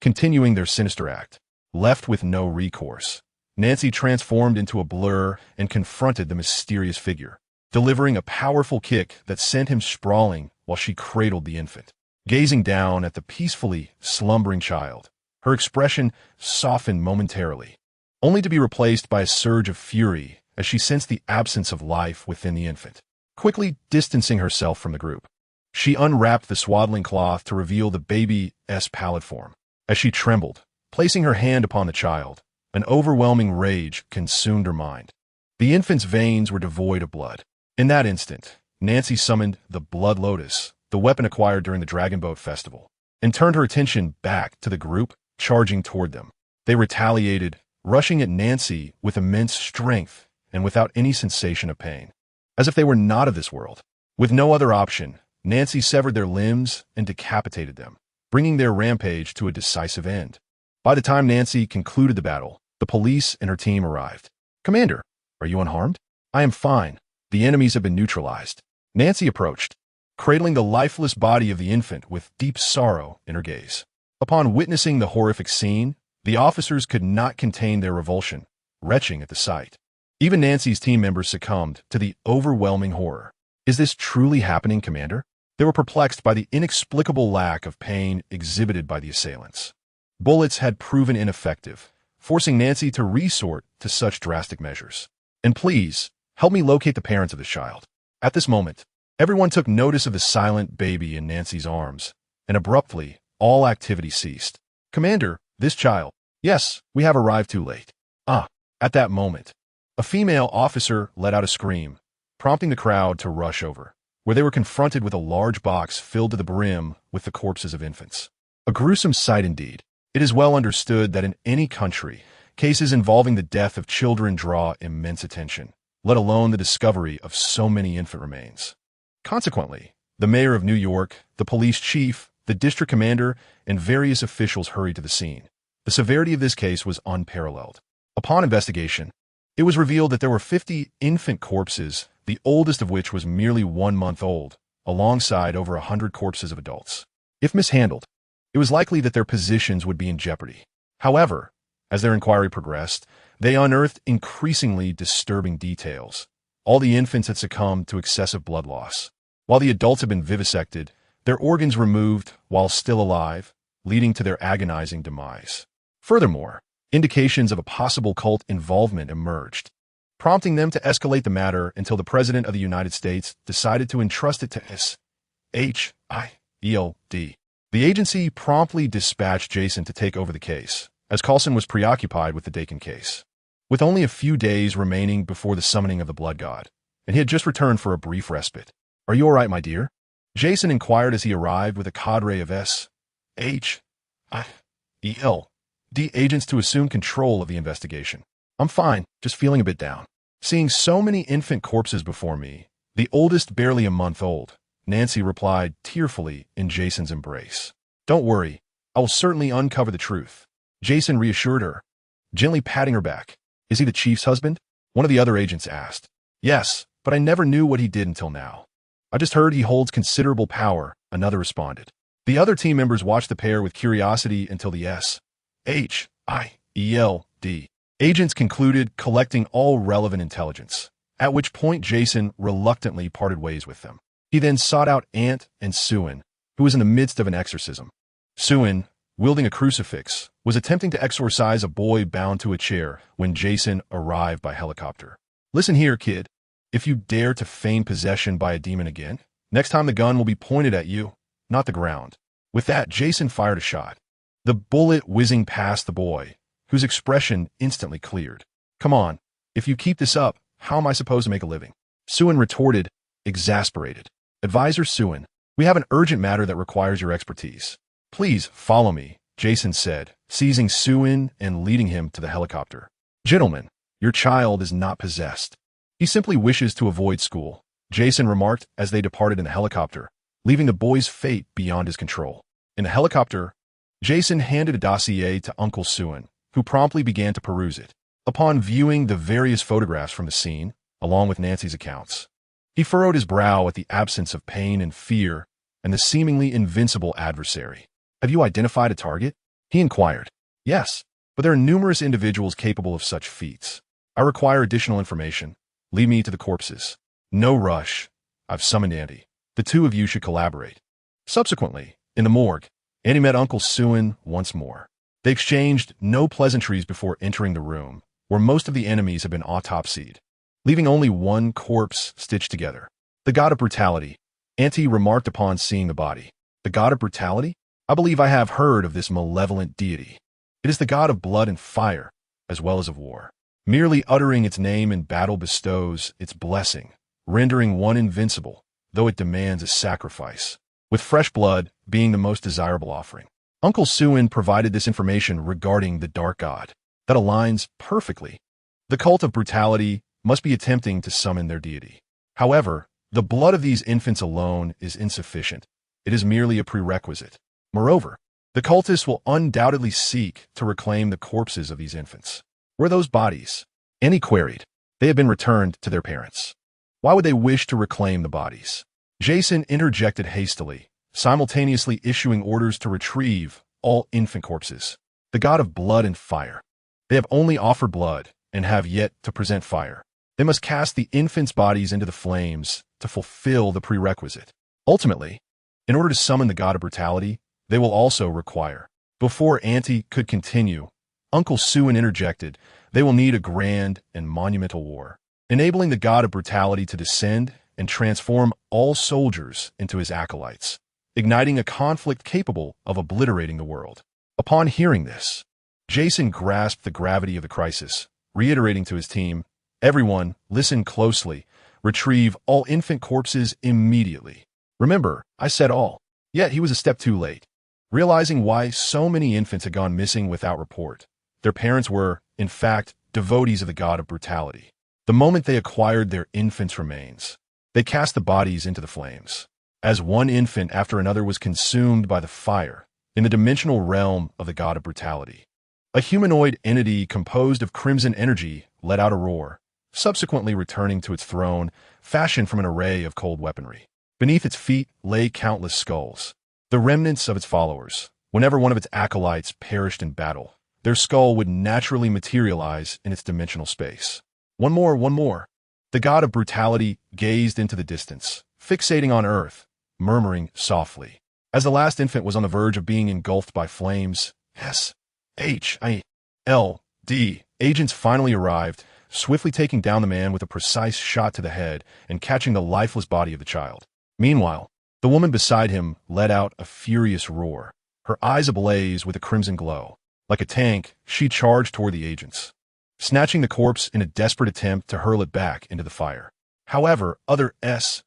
continuing their sinister act. Left with no recourse, Nancy transformed into a blur and confronted the mysterious figure, delivering a powerful kick that sent him sprawling while she cradled the infant. Gazing down at the peacefully slumbering child, her expression softened momentarily, only to be replaced by a surge of fury as she sensed the absence of life within the infant. Quickly distancing herself from the group, she unwrapped the swaddling cloth to reveal the baby's pallid form. As she trembled, placing her hand upon the child, an overwhelming rage consumed her mind. The infant's veins were devoid of blood. In that instant, Nancy summoned the Blood Lotus, the weapon acquired during the Dragon Boat Festival, and turned her attention back to the group charging toward them. They retaliated, rushing at Nancy with immense strength and without any sensation of pain, as if they were not of this world. With no other option, Nancy severed their limbs and decapitated them, bringing their rampage to a decisive end. By the time Nancy concluded the battle, the police and her team arrived. "Commander, are you unharmed?" "I am fine. The enemies have been neutralized." Nancy approached, cradling the lifeless body of the infant with deep sorrow in her gaze. Upon witnessing the horrific scene, the officers could not contain their revulsion, retching at the sight. Even Nancy's team members succumbed to the overwhelming horror. "Is this truly happening, Commander?" They were perplexed by the inexplicable lack of pain exhibited by the assailants. Bullets had proven ineffective, forcing Nancy to resort to such drastic measures. "And please, help me locate the parents of this child." At this moment, everyone took notice of the silent baby in Nancy's arms, and abruptly, all activity ceased. "Commander, this child." "Yes, we have arrived too late." "Ah." At that moment, a female officer let out a scream, prompting the crowd to rush over, where they were confronted with a large box filled to the brim with the corpses of infants. A gruesome sight indeed. It is well understood that in any country, cases involving the death of children draw immense attention, let alone the discovery of so many infant remains. Consequently, the mayor of New York, the police chief, the district commander, and various officials hurried to the scene. The severity of this case was unparalleled. Upon investigation, it was revealed that there were 50 infant corpses, the oldest of which was merely 1 month old, alongside over 100 corpses of adults. If mishandled, it was likely that their positions would be in jeopardy. However, as their inquiry progressed, they unearthed increasingly disturbing details. All the infants had succumbed to excessive blood loss. While the adults have been vivisected, their organs removed while still alive, leading to their agonizing demise. Furthermore, indications of a possible cult involvement emerged, prompting them to escalate the matter until the President of the United States decided to entrust it to S.H.I.E.L.D. The agency promptly dispatched Jason to take over the case, as Coulson was preoccupied with the Dakin case. With only a few days remaining before the summoning of the blood god, and he had just returned for a brief respite. "Are you all right, my dear?" Jason inquired as he arrived with a cadre of S.H.I.E.L.D. agents to assume control of the investigation. "I'm fine, just feeling a bit down. Seeing so many infant corpses before me, the oldest barely a month old," Nancy replied tearfully in Jason's embrace. "Don't worry, I will certainly uncover the truth," Jason reassured her, gently patting her back. "Is he the chief's husband?" one of the other agents asked. "Yes, but I never knew what he did until now." "I just heard he holds considerable power," another responded. The other team members watched the pair with curiosity until the S.H.I.E.L.D. agents concluded collecting all relevant intelligence, at which point Jason reluctantly parted ways with them. He then sought out Ant and S.H.I.E.L.D., who was in the midst of an exorcism. S.H.I.E.L.D., wielding a crucifix, was attempting to exorcise a boy bound to a chair when Jason arrived by helicopter. "Listen here, kid. If you dare to feign possession by a demon again, next time the gun will be pointed at you, not the ground." With that, Jason fired a shot, the bullet whizzing past the boy, whose expression instantly cleared. "Come on, if you keep this up, how am I supposed to make a living?" S.H.I.E.L.D. retorted, exasperated. "Advisor S.H.I.E.L.D., we have an urgent matter that requires your expertise. Please follow me," Jason said, seizing S.H.I.E.L.D. and leading him to the helicopter. "Gentlemen, your child is not possessed. He simply wishes to avoid school," Jason remarked as they departed in the helicopter, leaving the boy's fate beyond his control. In the helicopter, Jason handed a dossier to Uncle S.H.I.E.L.D., who promptly began to peruse it. Upon viewing the various photographs from the scene, along with Nancy's accounts, he furrowed his brow at the absence of pain and fear and the seemingly invincible adversary. "Have you identified a target?" he inquired. "Yes, but there are numerous individuals capable of such feats. I require additional information. Lead me to the corpses." "No rush. I've summoned Auntie. The two of you should collaborate." Subsequently, in the morgue, Auntie met Uncle S.H.I.E.L.D. once more. They exchanged no pleasantries before entering the room, where most of the enemies had been autopsied, leaving only one corpse stitched together. "The god of brutality," Auntie remarked upon seeing the body. "The god of brutality? I believe I have heard of this malevolent deity. It is the god of blood and fire, as well as of war. Merely uttering its name in battle bestows its blessing, rendering one invincible, though it demands a sacrifice, with fresh blood being the most desirable offering." Uncle S.H.I.E.L.D. provided this information regarding the dark god. That aligns perfectly. The cult of brutality must be attempting to summon their deity. However, the blood of these infants alone is insufficient. It is merely a prerequisite. Moreover, the cultists will undoubtedly seek to reclaim the corpses of these infants. "Where are those bodies?" Annie queried. "They have been returned to their parents." "Why would they wish to reclaim the bodies?" Jason interjected hastily, simultaneously issuing orders to retrieve all infant corpses. "The god of blood and fire. They have only offered blood and have yet to present fire. They must cast the infants' bodies into the flames to fulfill the prerequisite. Ultimately, in order to summon the god of brutality, they will also require." Before Auntie could continue, Uncle S.H.I.E.L.D. interjected, "They will need a grand and monumental war, enabling the god of brutality to descend and transform all soldiers into his acolytes, igniting a conflict capable of obliterating the world." Upon hearing this, Jason grasped the gravity of the crisis, reiterating to his team, "Everyone, listen closely. Retrieve all infant corpses immediately." Remember, I said all. Yet he was a step too late. Realizing why so many infants had gone missing without report, their parents were, in fact, devotees of the god of brutality. The moment they acquired their infants' remains, they cast the bodies into the flames. As one infant after another was consumed by the fire in the dimensional realm of the god of brutality, a humanoid entity composed of crimson energy let out a roar, subsequently returning to its throne, fashioned from an array of cold weaponry. Beneath its feet lay countless skulls, the remnants of its followers. Whenever one of its acolytes perished in battle, their skull would naturally materialize in its dimensional space. One more. The god of brutality gazed into the distance, fixating on earth, murmuring softly. As the last infant was on the verge of being engulfed by flames, S.H.I.E.L.D. agents finally arrived, swiftly taking down the man with a precise shot to the head and catching the lifeless body of the child. Meanwhile, the woman beside him let out a furious roar, her eyes ablaze with a crimson glow. Like a tank, she charged toward the agents, snatching the corpse in a desperate attempt to hurl it back into the fire. However, other S.H.I.E.L.D.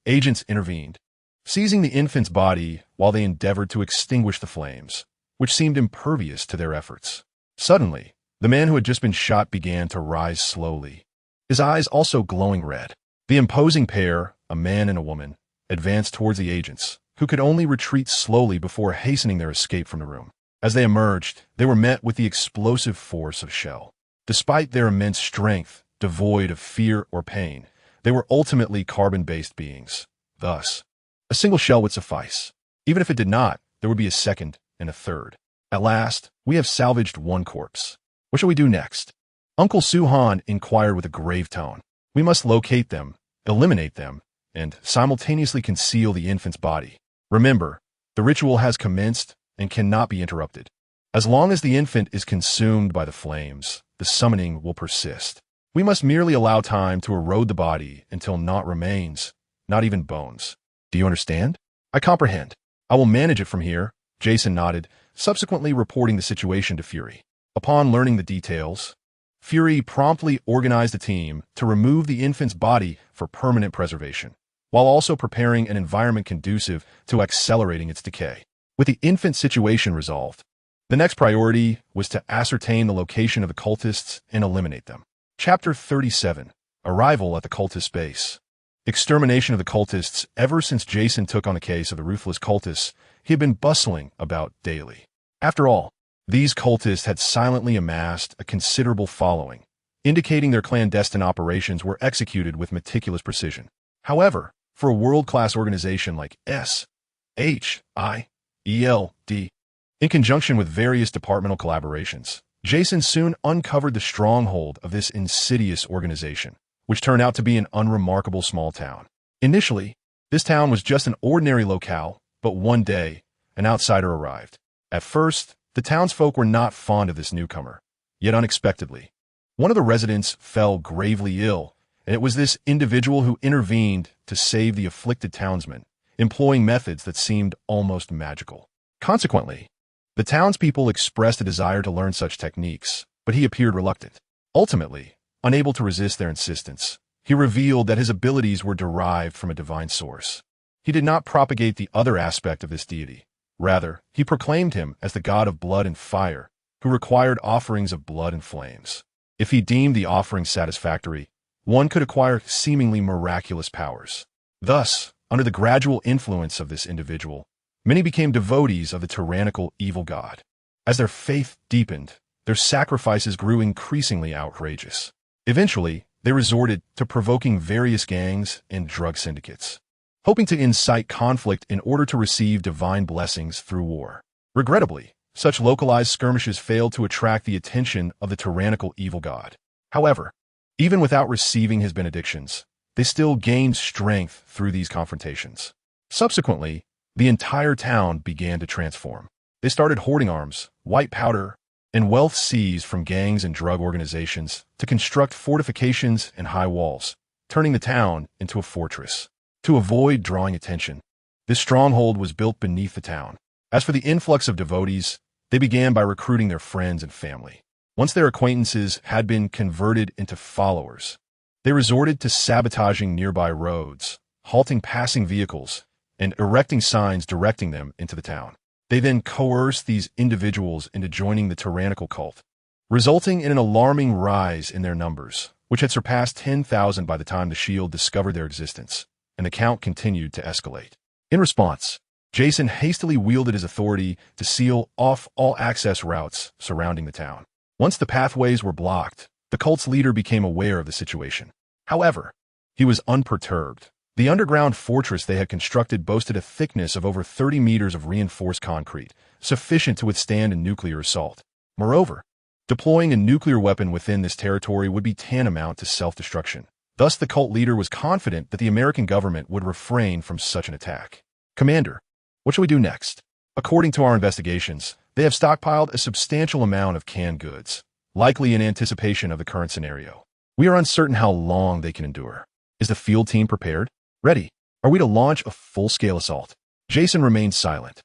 agents intervened, seizing the infant's body while they endeavored to extinguish the flames, which seemed impervious to their efforts. Suddenly, the man who had just been shot began to rise slowly, his eyes also glowing red. The imposing pair, a man and a woman, advanced towards the agents, who could only retreat slowly before hastening their escape from the room. As they emerged, they were met with the explosive force of S.H.I.E.L.D. Despite their immense strength, devoid of fear or pain, they were ultimately carbon-based beings. Thus, a single shell would suffice. Even if it did not, there would be a second and a third. At last, we have salvaged one corpse. What shall we do next? Uncle Su-han inquired with a grave tone. We must locate them, eliminate them, and simultaneously conceal the infant's body. Remember, the ritual has commenced and cannot be interrupted. As long as the infant is consumed by the flames, the summoning will persist. We must merely allow time to erode the body until naught remains, not even bones. Do you understand? I comprehend. I will manage it from here. Jason nodded, subsequently reporting the situation to Fury. Upon learning the details, Fury promptly organized a team to remove the infant's body for permanent preservation, while also preparing an environment conducive to accelerating its decay. With the infant situation resolved, the next priority was to ascertain the location of the cultists and eliminate them. Chapter 37. Arrival at the cultist base. Extermination of the cultists. Ever since Jason took on the case of the ruthless cultists, he had been bustling about daily. After all, these cultists had silently amassed a considerable following, indicating their clandestine operations were executed with meticulous precision. However, for a world-class organization like S.H.I.E.L.D., in conjunction with various departmental collaborations, Jason soon uncovered the stronghold of this insidious organization, which turned out to be an unremarkable small town. Initially, this town was just an ordinary locale, but one day, an outsider arrived. At first, the townsfolk were not fond of this newcomer, yet unexpectedly, one of the residents fell gravely ill, and it was this individual who intervened to save the afflicted townsman, employing methods that seemed almost magical. Consequently, the townspeople expressed a desire to learn such techniques, but he appeared reluctant. Ultimately, unable to resist their insistence, he revealed that his abilities were derived from a divine source. He did not propagate the other aspect of this deity. Rather, he proclaimed him as the god of blood and fire, who required offerings of blood and flames. If he deemed the offerings satisfactory, one could acquire seemingly miraculous powers. Thus, under the gradual influence of this individual, many became devotees of the tyrannical evil god. As their faith deepened, their sacrifices grew increasingly outrageous. Eventually, they resorted to provoking various gangs and drug syndicates, hoping to incite conflict in order to receive divine blessings through war. Regrettably, such localized skirmishes failed to attract the attention of the tyrannical evil god. However, even without receiving his benedictions, they still gained strength through these confrontations. Subsequently, the entire town began to transform. They started hoarding arms, white powder, and wealth seized from gangs and drug organizations to construct fortifications and high walls, turning the town into a fortress. To avoid drawing attention, this stronghold was built beneath the town. As for the influx of devotees, they began by recruiting their friends and family. Once their acquaintances had been converted into followers, they resorted to sabotaging nearby roads, halting passing vehicles, and erecting signs directing them into the town. They then coerced these individuals into joining the tyrannical cult, resulting in an alarming rise in their numbers, which had surpassed 10,000 by the time the S.H.I.E.L.D. discovered their existence, and the count continued to escalate. In response, Jason hastily wielded his authority to seal off all access routes surrounding the town. Once the pathways were blocked, the cult's leader became aware of the situation. However, he was unperturbed. The underground fortress they had constructed boasted a thickness of over 30 meters of reinforced concrete, sufficient to withstand a nuclear assault. Moreover, deploying a nuclear weapon within this territory would be tantamount to self-destruction. Thus, the cult leader was confident that the American government would refrain from such an attack. Commander, what shall we do next? According to our investigations, they have stockpiled a substantial amount of canned goods, likely in anticipation of the current scenario. We are uncertain how long they can endure. Is the field team prepared? Ready? Are we to launch a full-scale assault? Jason remained silent,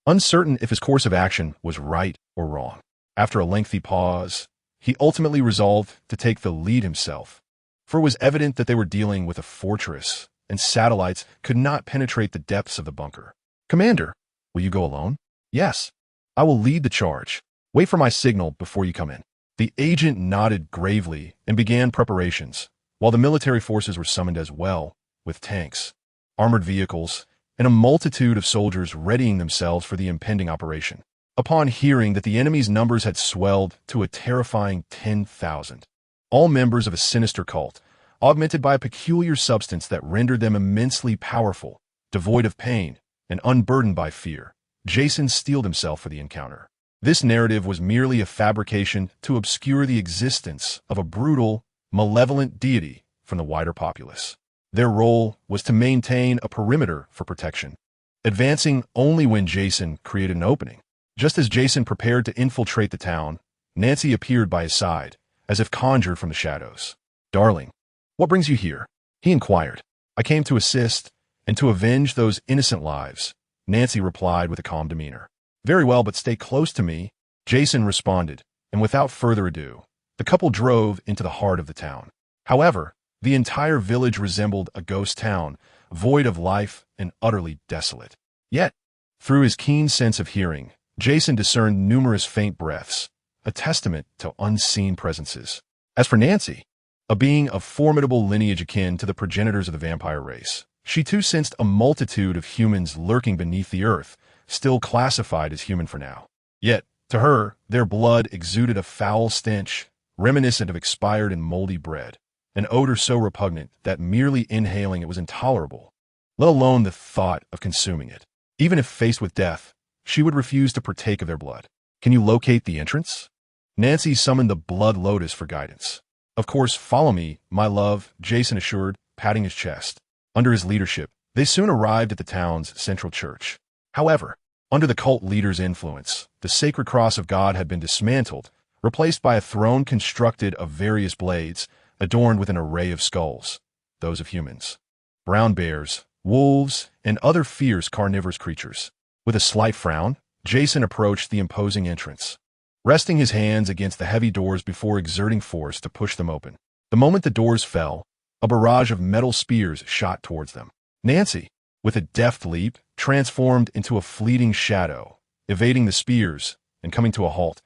uncertain if his course of action was right or wrong. After a lengthy pause, he ultimately resolved to take the lead himself, for it was evident that they were dealing with a fortress, and satellites could not penetrate the depths of the bunker. Commander, will you go alone? Yes. I will lead the charge. Wait for my signal before you come in. The agent nodded gravely and began preparations, while the military forces were summoned as well, with tanks, armored vehicles, and a multitude of soldiers readying themselves for the impending operation. Upon hearing that the enemy's numbers had swelled to a terrifying 10,000, all members of a sinister cult, augmented by a peculiar substance that rendered them immensely powerful, devoid of pain, and unburdened by fear, Jason steeled himself for the encounter. This narrative was merely a fabrication to obscure the existence of a brutal, malevolent deity from the wider populace. Their role was to maintain a perimeter for protection, advancing only when Jason created an opening. Just as Jason prepared to infiltrate the town, Nancy appeared by his side, as if conjured from the shadows. "Darling, what brings you here?" he inquired. "I came to assist and to avenge those innocent lives," Nancy replied with a calm demeanor. "Very well, but stay close to me," Jason responded, and without further ado, the couple drove into the heart of the town. However, the entire village resembled a ghost town, void of life and utterly desolate. Yet, through his keen sense of hearing, Jason discerned numerous faint breaths, a testament to unseen presences. As for Nancy, a being of formidable lineage akin to the progenitors of the vampire race, she too sensed a multitude of humans lurking beneath the earth, still classified as human for now. Yet, to her, their blood exuded a foul stench, reminiscent of expired and moldy bread, an odor so repugnant that merely inhaling it was intolerable, let alone the thought of consuming it. Even if faced with death, she would refuse to partake of their blood. "Can you locate the entrance?" Nancy summoned the Blood Lotus for guidance. "Of course, follow me, my love," Jason assured, patting his chest. Under his leadership, they soon arrived at the town's central church. However, under the cult leader's influence, the sacred cross of God had been dismantled, replaced by a throne constructed of various blades, adorned with an array of skulls, those of humans, brown bears, wolves, and other fierce carnivorous creatures. With a slight frown, Jason approached the imposing entrance, resting his hands against the heavy doors before exerting force to push them open. The moment the doors fell, a barrage of metal spears shot towards them. Nancy, with a deft leap, transformed into a fleeting shadow, evading the spears and coming to a halt,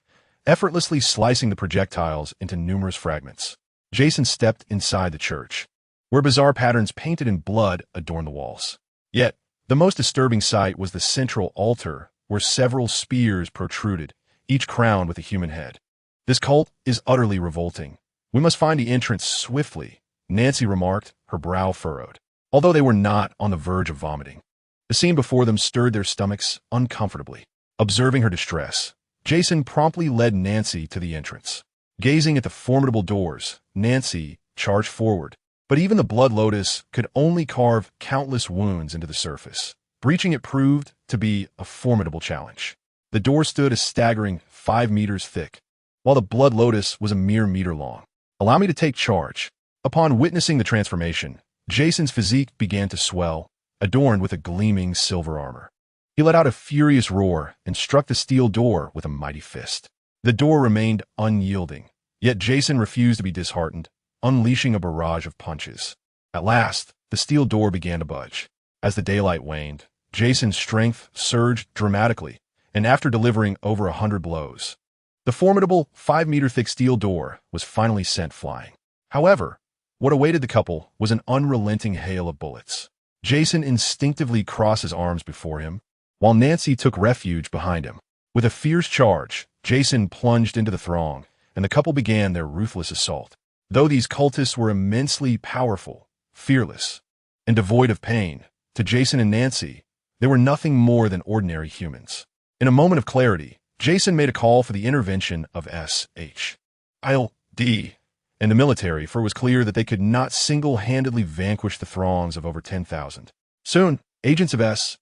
effortlessly slicing the projectiles into numerous fragments. Jason stepped inside the church, where bizarre patterns painted in blood adorned the walls. Yet, the most disturbing sight was the central altar, where several spears protruded, each crowned with a human head. "This cult is utterly revolting. We must find the entrance swiftly," Nancy remarked, her brow furrowed, although they were not on the verge of vomiting. The scene before them stirred their stomachs uncomfortably. Observing her distress, Jason promptly led Nancy to the entrance. Gazing at the formidable doors, Nancy charged forward, but even the Blood Lotus could only carve countless wounds into the surface. Breaching it proved to be a formidable challenge. The door stood a staggering 5 meters thick, while the Blood Lotus was a mere meter long. "Allow me to take charge." Upon witnessing the transformation, Jason's physique began to swell, adorned with a gleaming silver armor. He let out a furious roar and struck the steel door with a mighty fist. The door remained unyielding, yet Jason refused to be disheartened, unleashing a barrage of punches. At last, the steel door began to budge. As the daylight waned, Jason's strength surged dramatically, and after delivering over 100 blows, the formidable 5-meter-thick steel door was finally sent flying. However, what awaited the couple was an unrelenting hail of bullets. Jason instinctively crossed his arms before him, while Nancy took refuge behind him. With a fierce charge, Jason plunged into the throng, and the couple began their ruthless assault. Though these cultists were immensely powerful, fearless, and devoid of pain, to Jason and Nancy, they were nothing more than ordinary humans. In a moment of clarity, Jason made a call for the intervention of S.H.I.E.L.D, and the military, for it was clear that they could not single-handedly vanquish the throngs of over 10,000. Soon, agents of S.H.I.E.L.D.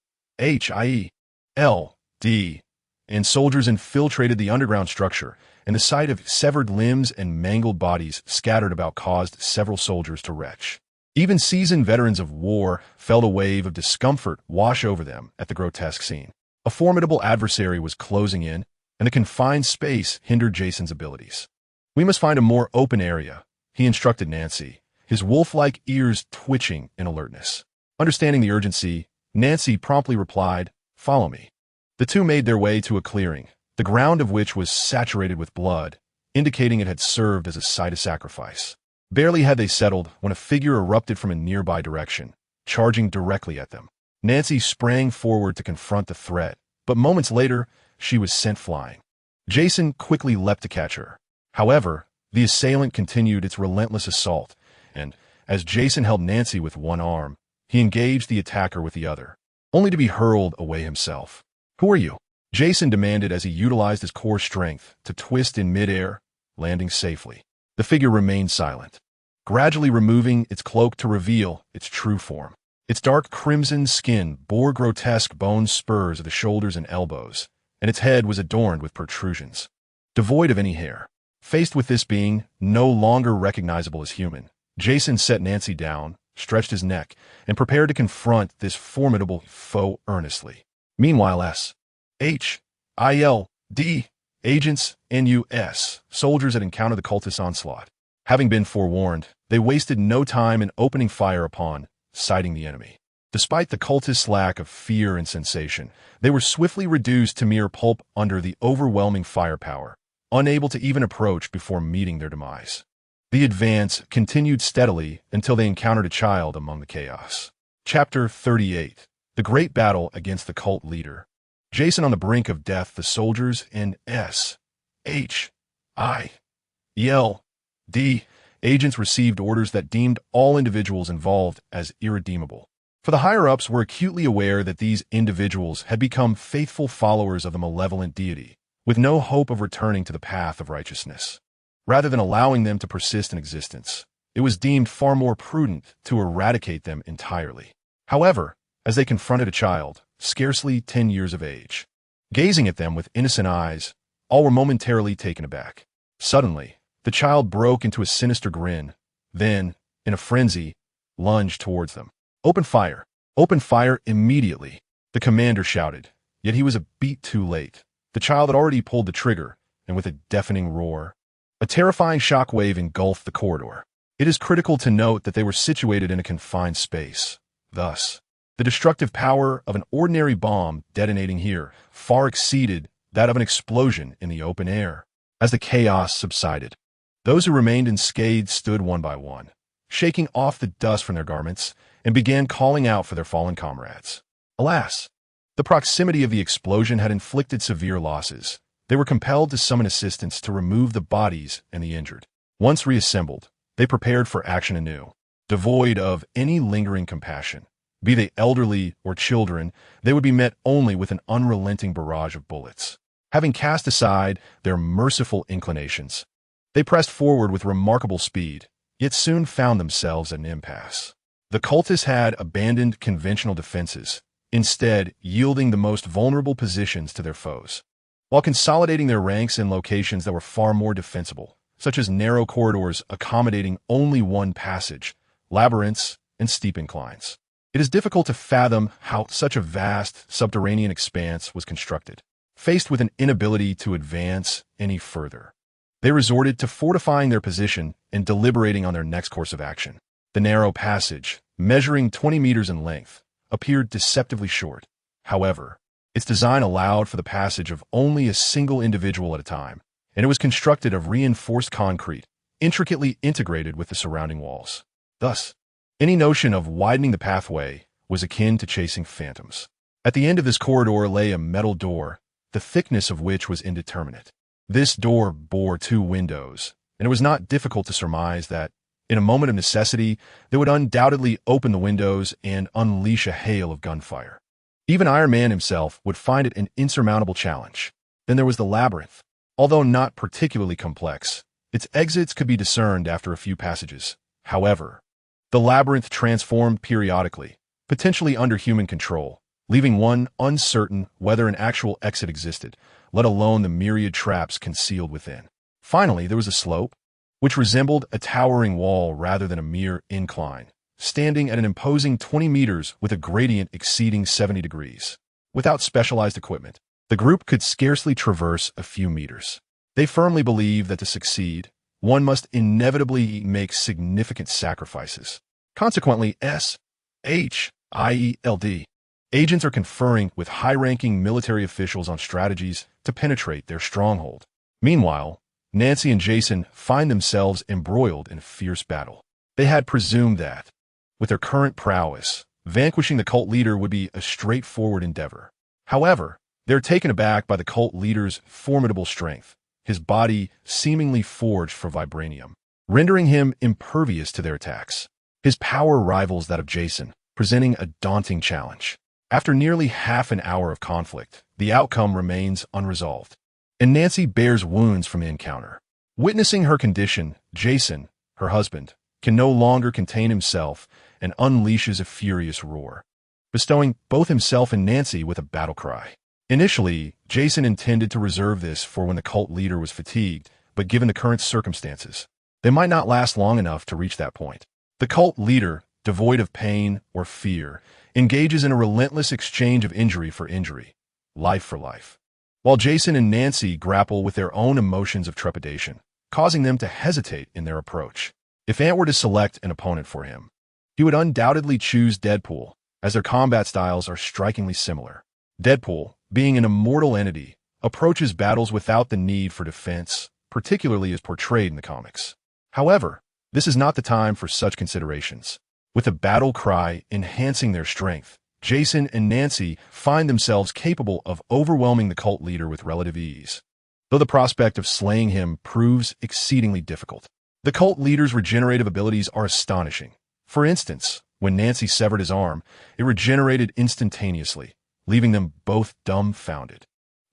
and soldiers infiltrated the underground structure, and the sight of severed limbs and mangled bodies scattered about caused several soldiers to retch. Even seasoned veterans of war felt a wave of discomfort wash over them at the grotesque scene. A formidable adversary was closing in, and the confined space hindered Jason's abilities. "We must find a more open area," he instructed Nancy, his wolf-like ears twitching in alertness. Understanding the urgency, Nancy promptly replied, "Follow me." The two made their way to a clearing, the ground of which was saturated with blood, indicating it had served as a site of sacrifice. Barely had they settled when a figure erupted from a nearby direction, charging directly at them. Nancy sprang forward to confront the threat, but moments later, she was sent flying. Jason quickly leapt to catch her. However, the assailant continued its relentless assault, and, as Jason held Nancy with one arm, he engaged the attacker with the other, only to be hurled away himself. "Who are you?" Jason demanded as he utilized his core strength to twist in midair, landing safely. The figure remained silent, gradually removing its cloak to reveal its true form. Its dark crimson skin bore grotesque bone spurs at the shoulders and elbows, and its head was adorned with protrusions, devoid of any hair. Faced with this being, no longer recognizable as human, Jason set Nancy down, stretched his neck, and prepared to confront this formidable foe earnestly. Meanwhile, S.H.I.E.L.D. agents Anyue soldiers had encountered the cultist onslaught. Having been forewarned, they wasted no time in opening fire upon sighting the enemy. Despite the cultists' lack of fear and sensation, they were swiftly reduced to mere pulp under the overwhelming firepower, unable to even approach before meeting their demise. The advance continued steadily until they encountered a child among the chaos. Chapter 38. The Great Battle Against the Cult Leader. Jason on the brink of death, the soldiers and S.H.I.E.L.D. agents received orders that deemed all individuals involved as irredeemable. For the higher-ups were acutely aware that these individuals had become faithful followers of the malevolent deity, with no hope of returning to the path of righteousness. Rather than allowing them to persist in existence, it was deemed far more prudent to eradicate them entirely. However, as they confronted a child, scarcely 10 years of age, gazing at them with innocent eyes, all were momentarily taken aback. Suddenly, the child broke into a sinister grin, then, in a frenzy, lunged towards them. "Open fire! Open fire immediately!" the commander shouted, yet he was a beat too late. The child had already pulled the trigger, and with a deafening roar, a terrifying shockwave engulfed the corridor. It is critical to note that they were situated in a confined space. Thus, the destructive power of an ordinary bomb detonating here far exceeded that of an explosion in the open air. As the chaos subsided, those who remained unscathed stood one by one, shaking off the dust from their garments, and began calling out for their fallen comrades. Alas, the proximity of the explosion had inflicted severe losses. They were compelled to summon assistance to remove the bodies and the injured. Once reassembled, they prepared for action anew, devoid of any lingering compassion. Be they elderly or children, they would be met only with an unrelenting barrage of bullets. Having cast aside their merciful inclinations, they pressed forward with remarkable speed, yet soon found themselves at an impasse. The cultists had abandoned conventional defenses, instead yielding the most vulnerable positions to their foes, while consolidating their ranks in locations that were far more defensible, such as narrow corridors accommodating only one passage, labyrinths, and steep inclines. It is difficult to fathom how such a vast subterranean expanse was constructed. Faced with an inability to advance any further, they resorted to fortifying their position and deliberating on their next course of action. The narrow passage, measuring 20 meters in length, appeared deceptively short. However, its design allowed for the passage of only a single individual at a time, and it was constructed of reinforced concrete, intricately integrated with the surrounding walls. Thus, any notion of widening the pathway was akin to chasing phantoms. At the end of this corridor lay a metal door, the thickness of which was indeterminate. This door bore 2 windows, and it was not difficult to surmise that, in a moment of necessity, they would undoubtedly open the windows and unleash a hail of gunfire. Even Iron Man himself would find it an insurmountable challenge. Then there was the labyrinth. Although not particularly complex, Its exits could be discerned after a few passages. However, the labyrinth transformed periodically, potentially under human control, leaving one uncertain whether an actual exit existed, let alone the myriad traps concealed within. Finally, there was a slope, which resembled a towering wall rather than a mere incline, standing at an imposing 20 meters with a gradient exceeding 70 degrees. Without specialized equipment, the group could scarcely traverse a few meters. They firmly believed that to succeed, one must inevitably make significant sacrifices. Consequently, S.H.I.E.L.D. agents are conferring with high-ranking military officials on strategies to penetrate their stronghold. Meanwhile, Nancy and Jason find themselves embroiled in a fierce battle. They had presumed that, with their current prowess, vanquishing the cult leader would be a straightforward endeavor. However, they're taken aback by the cult leader's formidable strength, his body seemingly forged for vibranium, rendering him impervious to their attacks. His power rivals that of Jason, presenting a daunting challenge. After nearly half an hour of conflict, the outcome remains unresolved, and Nancy bears wounds from the encounter. Witnessing her condition, Jason, her husband, can no longer contain himself and unleashes a furious roar, bestowing both himself and Nancy with a battle cry. Initially, Jason intended to reserve this for when the cult leader was fatigued, but given the current circumstances, they might not last long enough to reach that point. The cult leader, devoid of pain or fear, engages in a relentless exchange of injury for injury, life for life, while Jason and Nancy grapple with their own emotions of trepidation, causing them to hesitate in their approach. If Ant were to select an opponent for him, he would undoubtedly choose Deadpool, as their combat styles are strikingly similar. Deadpool, being an immortal entity, approaches battles without the need for defense, particularly as portrayed in the comics. However, this is not the time for such considerations. With a battle cry enhancing their strength, Jason and Nancy find themselves capable of overwhelming the cult leader with relative ease, though the prospect of slaying him proves exceedingly difficult. The cult leader's regenerative abilities are astonishing. For instance, when Nancy severed his arm, it regenerated instantaneously, leaving them both dumbfounded.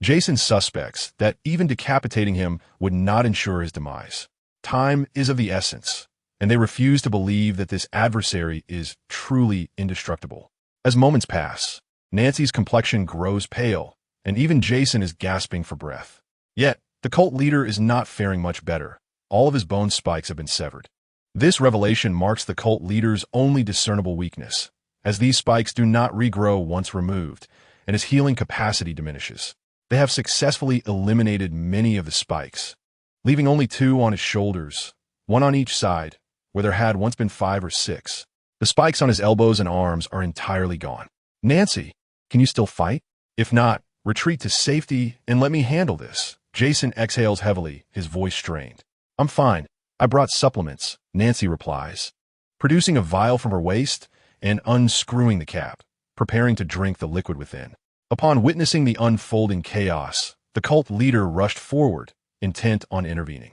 Jason suspects that even decapitating him would not ensure his demise. Time is of the essence, and they refuse to believe that this adversary is truly indestructible. As moments pass, Nancy's complexion grows pale, and even Jason is gasping for breath. Yet, the cult leader is not faring much better. All of his bone spikes have been severed. This revelation marks the cult leader's only discernible weakness, as these spikes do not regrow once removed, and his healing capacity diminishes. They have successfully eliminated many of the spikes, leaving only 2 on his shoulders, 1 on each side, where there had once been 5 or 6. The spikes on his elbows and arms are entirely gone. Nancy, can you still fight? If not, retreat to safety and let me handle this. Jason exhales heavily, his voice strained. I'm fine. I brought supplements, Nancy replies, producing a vial from her waist and unscrewing the cap, preparing to drink the liquid within. Upon witnessing the unfolding chaos, the cult leader rushed forward, intent on intervening.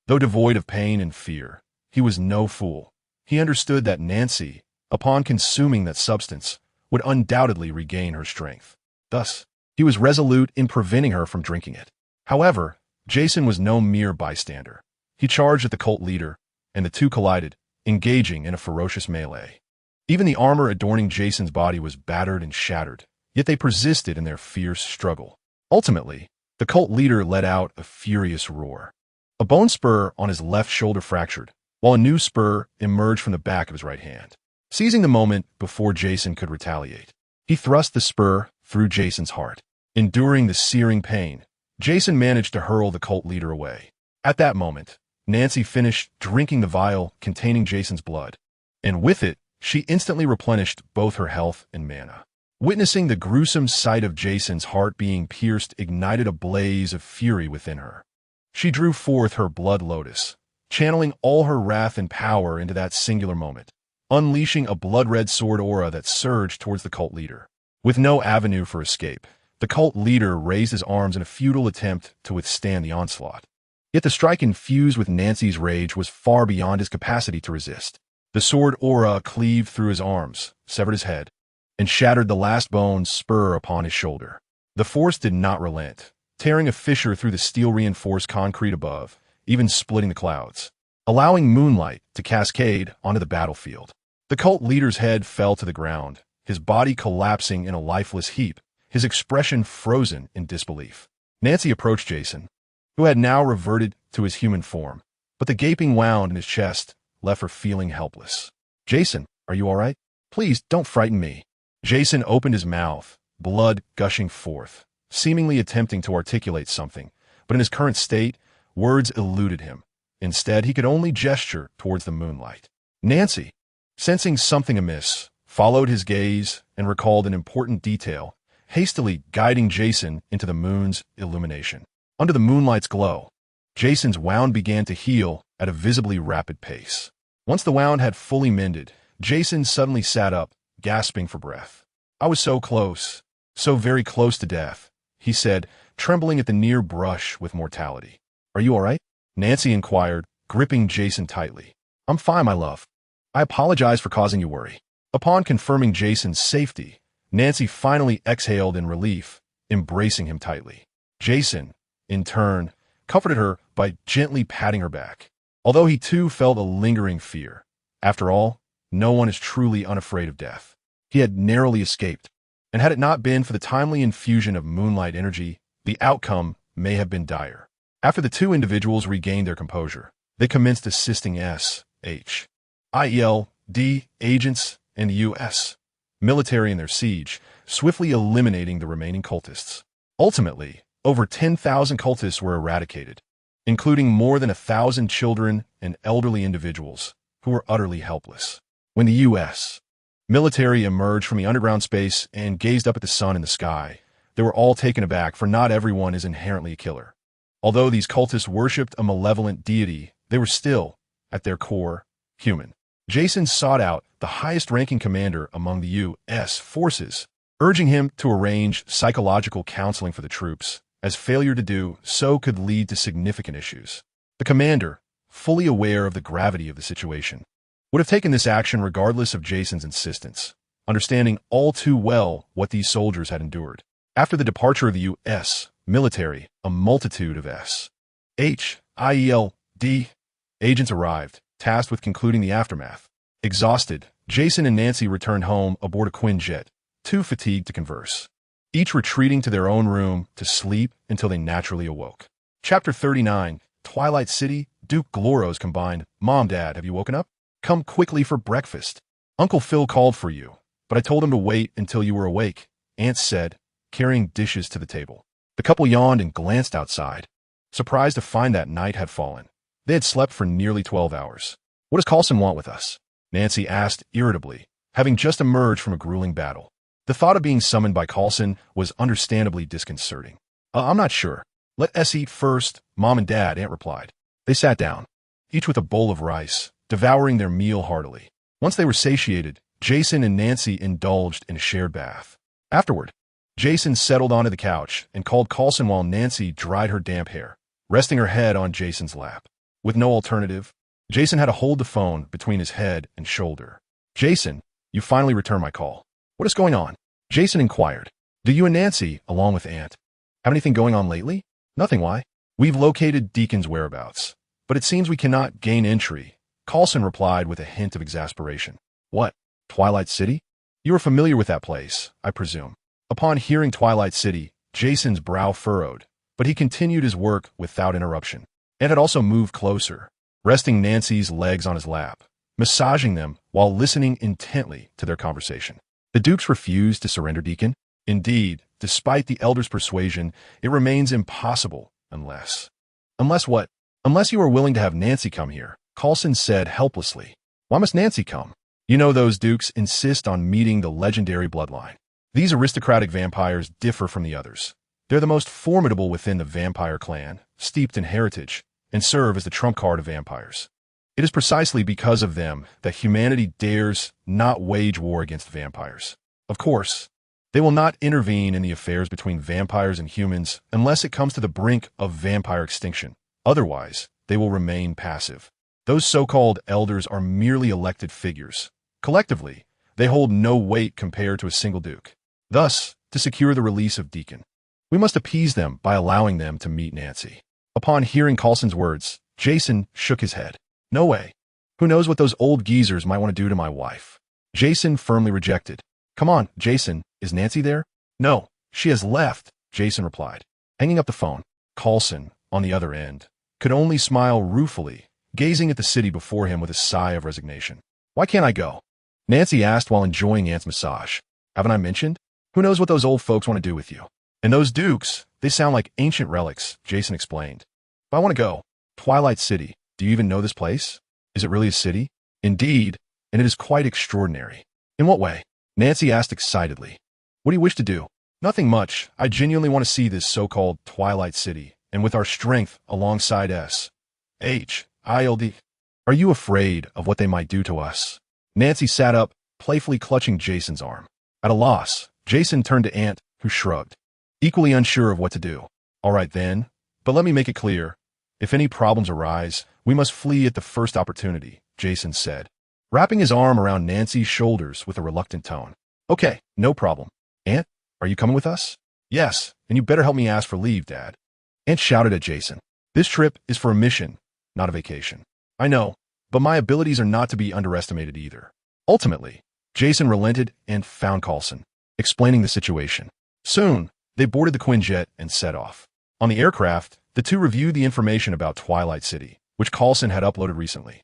Though devoid of pain and fear, he was no fool. He understood that Nancy, upon consuming that substance, would undoubtedly regain her strength. Thus, he was resolute in preventing her from drinking it. However, Jason was no mere bystander. He charged at the cult leader, and the two collided, engaging in a ferocious melee. Even the armor adorning Jason's body was battered and shattered, yet they persisted in their fierce struggle. Ultimately, the cult leader let out a furious roar. A bone spur on his left shoulder fractured, while a new spur emerged from the back of his right hand. Seizing the moment before Jason could retaliate, he thrust the spur through Jason's heart. Enduring the searing pain, Jason managed to hurl the cult leader away. At that moment, Nancy finished drinking the vial containing Jason's blood, and with it, she instantly replenished both her health and mana. Witnessing the gruesome sight of Jason's heart being pierced ignited a blaze of fury within her. She drew forth her blood lotus, channeling all her wrath and power into that singular moment, unleashing a blood-red sword aura that surged towards the cult leader. With no avenue for escape, the cult leader raised his arms in a futile attempt to withstand the onslaught. Yet the strike infused with Nancy's rage was far beyond his capacity to resist. The sword aura cleaved through his arms, severed his head, and shattered the last bone spur upon his shoulder. The force did not relent, tearing a fissure through the steel-reinforced concrete above, even splitting the clouds, allowing moonlight to cascade onto the battlefield. The cult leader's head fell to the ground, his body collapsing in a lifeless heap, his expression frozen in disbelief. Nancy approached Jason, who had now reverted to his human form, but the gaping wound in his chest left her feeling helpless. "Jason, are you all right? Please don't frighten me." Jason opened his mouth, blood gushing forth, seemingly attempting to articulate something, but in his current state, words eluded him. Instead, he could only gesture towards the moonlight. Nancy, sensing something amiss, followed his gaze and recalled an important detail, hastily guiding Jason into the moon's illumination. Under the moonlight's glow, Jason's wound began to heal at a visibly rapid pace. Once the wound had fully mended, Jason suddenly sat up, gasping for breath. "I was so close, so very close to death," he said, trembling at the near brush with mortality. "Are you all right?" Nancy inquired, gripping Jason tightly. "I'm fine, my love. I apologize for causing you worry." Upon confirming Jason's safety, Nancy finally exhaled in relief, embracing him tightly. Jason, in turn, comforted her by gently patting her back, although he too felt a lingering fear. After all, no one is truly unafraid of death. He had narrowly escaped, and had it not been for the timely infusion of moonlight energy, the outcome may have been dire. After the two individuals regained their composure, they commenced assisting S.H.I.E.L.D. agents and the U.S. military in their siege, swiftly eliminating the remaining cultists. Ultimately, over 10,000 cultists were eradicated, including more than 1,000 children and elderly individuals who were utterly helpless. When the U.S. military emerged from the underground space and gazed up at the sun in the sky, they were all taken aback, for not everyone is inherently a killer. Although these cultists worshipped a malevolent deity, they were still, at their core, human. Jason sought out the highest-ranking commander among the U.S. forces, urging him to arrange psychological counseling for the troops, as failure to do so could lead to significant issues. The commander, fully aware of the gravity of the situation, would have taken this action regardless of Jason's insistence, understanding all too well what these soldiers had endured. After the departure of the U.S. military, a multitude of S.H.I.E.L.D. agents arrived, tasked with concluding the aftermath. Exhausted, Jason and Nancy returned home aboard a Quinjet, too fatigued to converse, each retreating to their own room to sleep until they naturally awoke. Chapter 39, Twilight City, Duke Gloros combined. "Mom, Dad, have you woken up? Come quickly for breakfast. Uncle Phil called for you, but I told him to wait until you were awake," Aunt said, carrying dishes to the table. The couple yawned and glanced outside, surprised to find that night had fallen. They had slept for nearly 12 hours. "What does Coulson want with us?" Nancy asked irritably, having just emerged from a grueling battle. The thought of being summoned by Coulson was understandably disconcerting. I'm not sure. Let us eat first, Mom and Dad," Aunt replied. They sat down, each with a bowl of rice, devouring their meal heartily. Once they were satiated, Jason and Nancy indulged in a shared bath. Afterward, Jason settled onto the couch and called Coulson while Nancy dried her damp hair, resting her head on Jason's lap. With no alternative, Jason had to hold the phone between his head and shoulder. "Jason, you finally returned my call. What is going on?" Jason inquired. "Do you and Nancy, along with Ant, have anything going on lately?" "Nothing, why?" "We've located Deacon's whereabouts, but it seems we cannot gain entry," Coulson replied with a hint of exasperation. "What, Twilight City? You are familiar with that place, I presume." Upon hearing Twilight City, Jason's brow furrowed, but he continued his work without interruption. Ant had also moved closer, resting Nancy's legs on his lap, massaging them while listening intently to their conversation. The Dukes refused to surrender Deacon. Indeed, despite the Elder's persuasion, it remains impossible unless... "Unless what?" "Unless you are willing to have Nancy come here," Coulson said helplessly. "Why must Nancy come?" "You know those Dukes insist on meeting the legendary bloodline. These aristocratic vampires differ from the others. They're the most formidable within the vampire clan, steeped in heritage, and serve as the trump card of vampires. It is precisely because of them that humanity dares not wage war against vampires. Of course, they will not intervene in the affairs between vampires and humans unless it comes to the brink of vampire extinction. Otherwise, they will remain passive. Those so-called elders are merely elected figures. Collectively, they hold no weight compared to a single Duke. Thus, to secure the release of Deacon, we must appease them by allowing them to meet Nancy." Upon hearing Coulson's words, Jason shook his head. No way. Who knows what those old geezers might want to do to my wife? Jason firmly rejected. Come on, Jason, is Nancy there? No, she has left, Jason replied. Hanging up the phone, Coulson, on the other end, could only smile ruefully, gazing at the city before him with a sigh of resignation. Why can't I go? Nancy asked while enjoying Ant's massage. Haven't I mentioned? Who knows what those old folks want to do with you? And those dukes, they sound like ancient relics, Jason explained. But I want to go. Twilight City. Do you even know this place? Is it really a city? Indeed, and it is quite extraordinary. In what way? Nancy asked excitedly. What do you wish to do? Nothing much. I genuinely want to see this so-called Twilight City, and with our strength alongside S.H.I.E.L.D. Are you afraid of what they might do to us? Nancy sat up, playfully clutching Jason's arm. At a loss, Jason turned to Ant, who shrugged, equally unsure of what to do. All right then, but let me make it clear. If any problems arise, we must flee at the first opportunity, Jason said, wrapping his arm around Nancy's shoulders with a reluctant tone. Okay, no problem. Ant, are you coming with us? Yes, and you better help me ask for leave, Dad. Ant shouted at Jason. This trip is for a mission, not a vacation. I know, but my abilities are not to be underestimated either. Ultimately, Jason relented and found Coulson, explaining the situation. Soon, they boarded the Quinjet and set off. On the aircraft, the two reviewed the information about Twilight City, which Coulson had uploaded recently.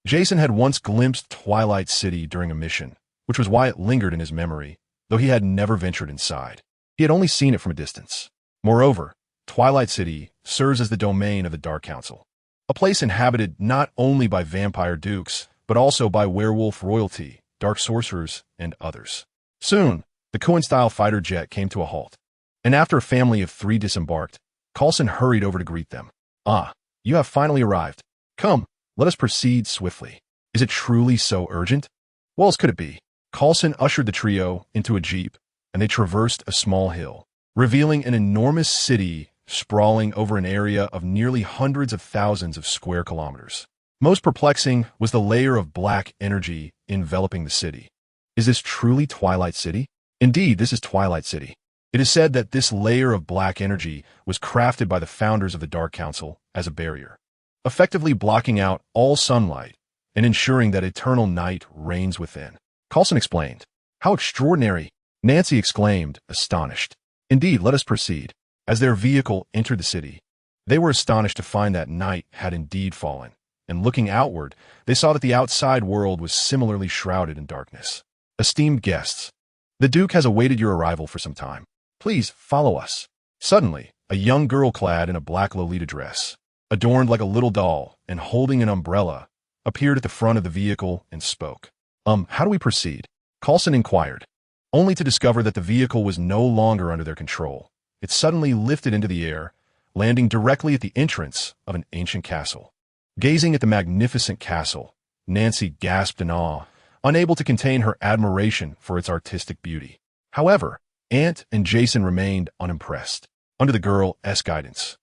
Jason had once glimpsed Twilight City during a mission, which was why it lingered in his memory, though he had never ventured inside. He had only seen it from a distance. Moreover, Twilight City serves as the domain of the Dark Council, a place inhabited not only by vampire dukes, but also by werewolf royalty, dark sorcerers, and others. Soon, the Cohen-style fighter jet came to a halt, and after a family of 3 disembarked, Coulson hurried over to greet them. Ah, you have finally arrived. Come, let us proceed swiftly. Is it truly so urgent? What else could it be? Coulson ushered the trio into a jeep, and they traversed a small hill, revealing an enormous city sprawling over an area of nearly hundreds of thousands of square kilometers. Most perplexing was the layer of black energy enveloping the city. Is this truly Twilight City? Indeed, this is Twilight City. It is said that this layer of black energy was crafted by the founders of the Dark Council as a barrier, effectively blocking out all sunlight and ensuring that eternal night reigns within. Coulson explained. How extraordinary! Nancy exclaimed, astonished. Indeed, let us proceed. As their vehicle entered the city, they were astonished to find that night had indeed fallen, and looking outward, they saw that the outside world was similarly shrouded in darkness. Esteemed guests, the Duke has awaited your arrival for some time. Please follow us. Suddenly, a young girl clad in a black Lolita dress, adorned like a little doll and holding an umbrella, appeared at the front of the vehicle and spoke. How do we proceed? Coulson inquired, only to discover that the vehicle was no longer under their control. It suddenly lifted into the air, landing directly at the entrance of an ancient castle. Gazing at the magnificent castle, Nancy gasped in awe, unable to contain her admiration for its artistic beauty. However, Ant and Jason remained unimpressed, under the girl's guidance.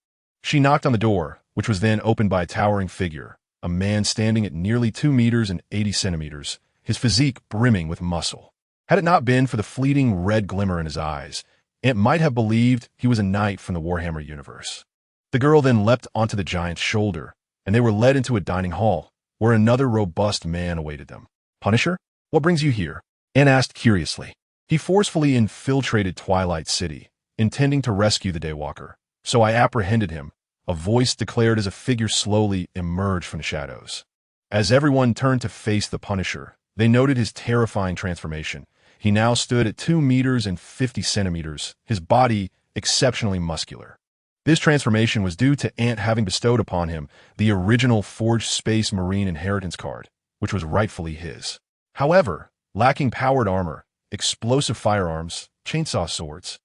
She knocked on the door, which was then opened by a towering figure, a man standing at nearly 2 meters and 80 centimeters, his physique brimming with muscle. Had it not been for the fleeting red glimmer in his eyes, Ant might have believed he was a knight from the Warhammer universe. The girl then leapt onto the giant's shoulder, and they were led into a dining hall, where another robust man awaited them. Punisher, what brings you here? Ant asked curiously. He forcefully infiltrated Twilight City, intending to rescue the Daywalker, so I apprehended him, a voice declared as a figure slowly emerged from the shadows. As everyone turned to face the Punisher, they noted his terrifying transformation. He now stood at 2 meters and 50 centimeters, his body exceptionally muscular. This transformation was due to Ant having bestowed upon him the original Forged Space Marine Inheritance card, which was rightfully his. However, lacking powered armor, explosive firearms, chainsaw swords,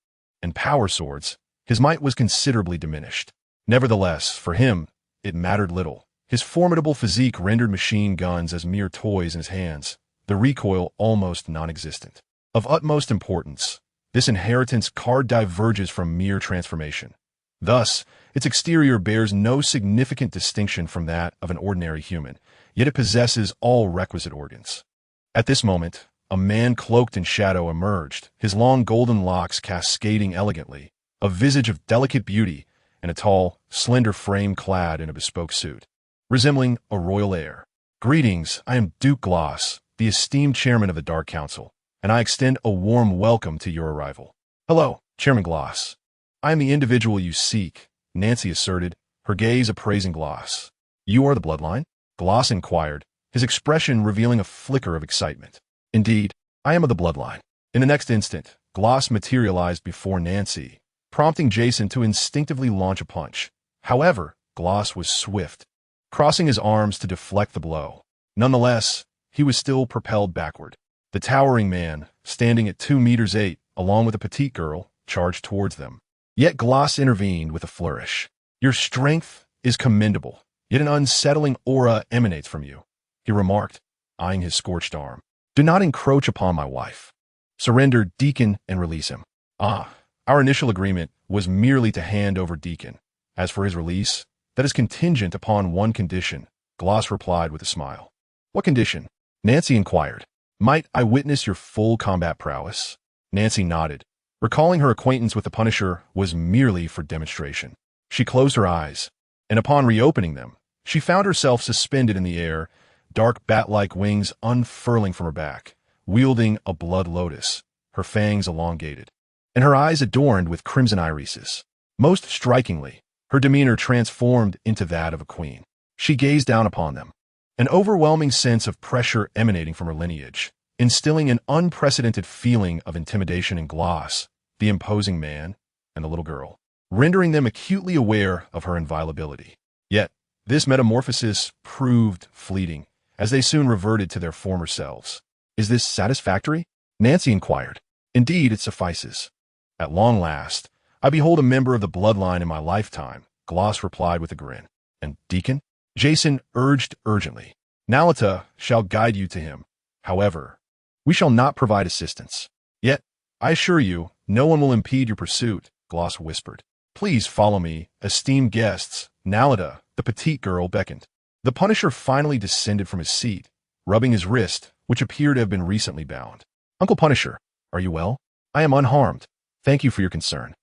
and power swords, his might was considerably diminished. Nevertheless, for him, it mattered little. His formidable physique rendered machine guns as mere toys in his hands, the recoil almost non-existent. Of utmost importance, this inheritance card diverges from mere transformation. Thus, its exterior bears no significant distinction from that of an ordinary human, yet it possesses all requisite organs. At this moment, a man cloaked in shadow emerged, his long golden locks cascading elegantly, a visage of delicate beauty, and a tall, slender frame clad in a bespoke suit. resembling a royal heir. Greetings, I am Duke Gloss, the esteemed chairman of the Dark Council, and I extend a warm welcome to your arrival. Hello, Chairman Gloss. I am the individual you seek, Nancy asserted, her gaze appraising Gloss. You are the bloodline? Gloss inquired, his expression revealing a flicker of excitement. Indeed, I am of the bloodline. In the next instant, Gloss materialized before Nancy, prompting Jason to instinctively launch a punch. However, Gloss was swift, crossing his arms to deflect the blow. Nonetheless, he was still propelled backward. The towering man, standing at 2 meters 8, along with a petite girl, charged towards them. Yet Gloss intervened with a flourish. Your strength is commendable, yet an unsettling aura emanates from you, he remarked, eyeing his scorched arm. Do not encroach upon my wife. Surrender Deacon and release him. Our initial agreement was merely to hand over Deacon. As for his release, that is contingent upon one condition, Gloss replied with a smile. What condition? Nancy inquired. Might I witness your full combat prowess? Nancy nodded, recalling her acquaintance with the Punisher was merely for demonstration. She closed her eyes, and upon reopening them, she found herself suspended in the air, dark bat-like wings unfurling from her back, wielding a blood lotus, her fangs elongated, and her eyes adorned with crimson irises. Most strikingly, her demeanor transformed into that of a queen. She gazed down upon them, an overwhelming sense of pressure emanating from her lineage, instilling an unprecedented feeling of intimidation in Gloss, the imposing man, and the little girl, rendering them acutely aware of her inviolability. Yet, this metamorphosis proved fleeting, as they soon reverted to their former selves. Is this satisfactory? Nancy inquired. Indeed, it suffices. At long last, I behold a member of the bloodline in my lifetime, Gloss replied with a grin. And Deacon? Jason urged urgently. Nalita shall guide you to him. However, we shall not provide assistance. Yet, I assure you, no one will impede your pursuit, Gloss whispered. Please follow me, esteemed guests. Nalita, the petite girl, beckoned. The Punisher finally descended from his seat, rubbing his wrist, which appeared to have been recently bound. Uncle Punisher, are you well? I am unharmed. Thank you for your concern.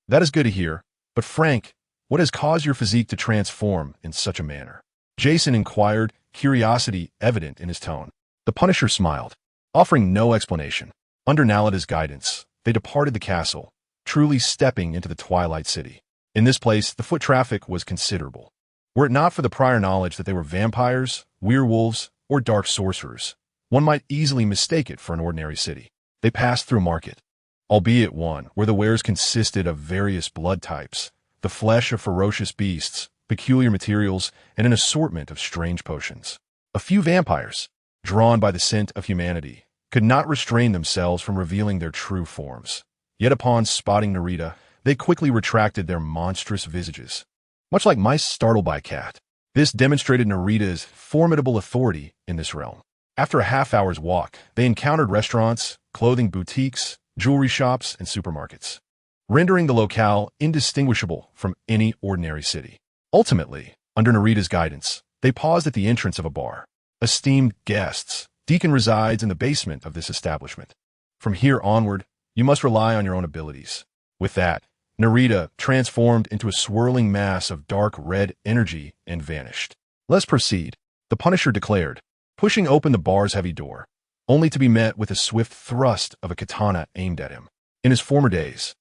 That is good to hear, but Frank, what has caused your physique to transform in such a manner? Jason inquired, curiosity evident in his tone. The Punisher smiled, offering no explanation. Under Nalita's guidance, they departed the castle, truly stepping into the Twilight City. In this place, the foot traffic was considerable. Were it not for the prior knowledge that they were vampires, werewolves, or dark sorcerers, one might easily mistake it for an ordinary city. They passed through market, albeit one where the wares consisted of various blood types, the flesh of ferocious beasts, peculiar materials, and an assortment of strange potions. A few vampires, drawn by the scent of humanity, could not restrain themselves from revealing their true forms. Yet upon spotting Narita, they quickly retracted their monstrous visages. Much like mice startled by a cat, this demonstrated Narita's formidable authority in this realm. After a half-hour's walk, they encountered restaurants, clothing boutiques, jewelry shops, and supermarkets, rendering the locale indistinguishable from any ordinary city. Ultimately, under Narita's guidance, they paused at the entrance of a bar. Esteemed guests, Deacon resides in the basement of this establishment. From here onward, you must rely on your own abilities. With that, Narita transformed into a swirling mass of dark red energy and vanished. Let's proceed, the Punisher declared, pushing open the bar's heavy door, only to be met with a swift thrust of a katana aimed at him. In his former days,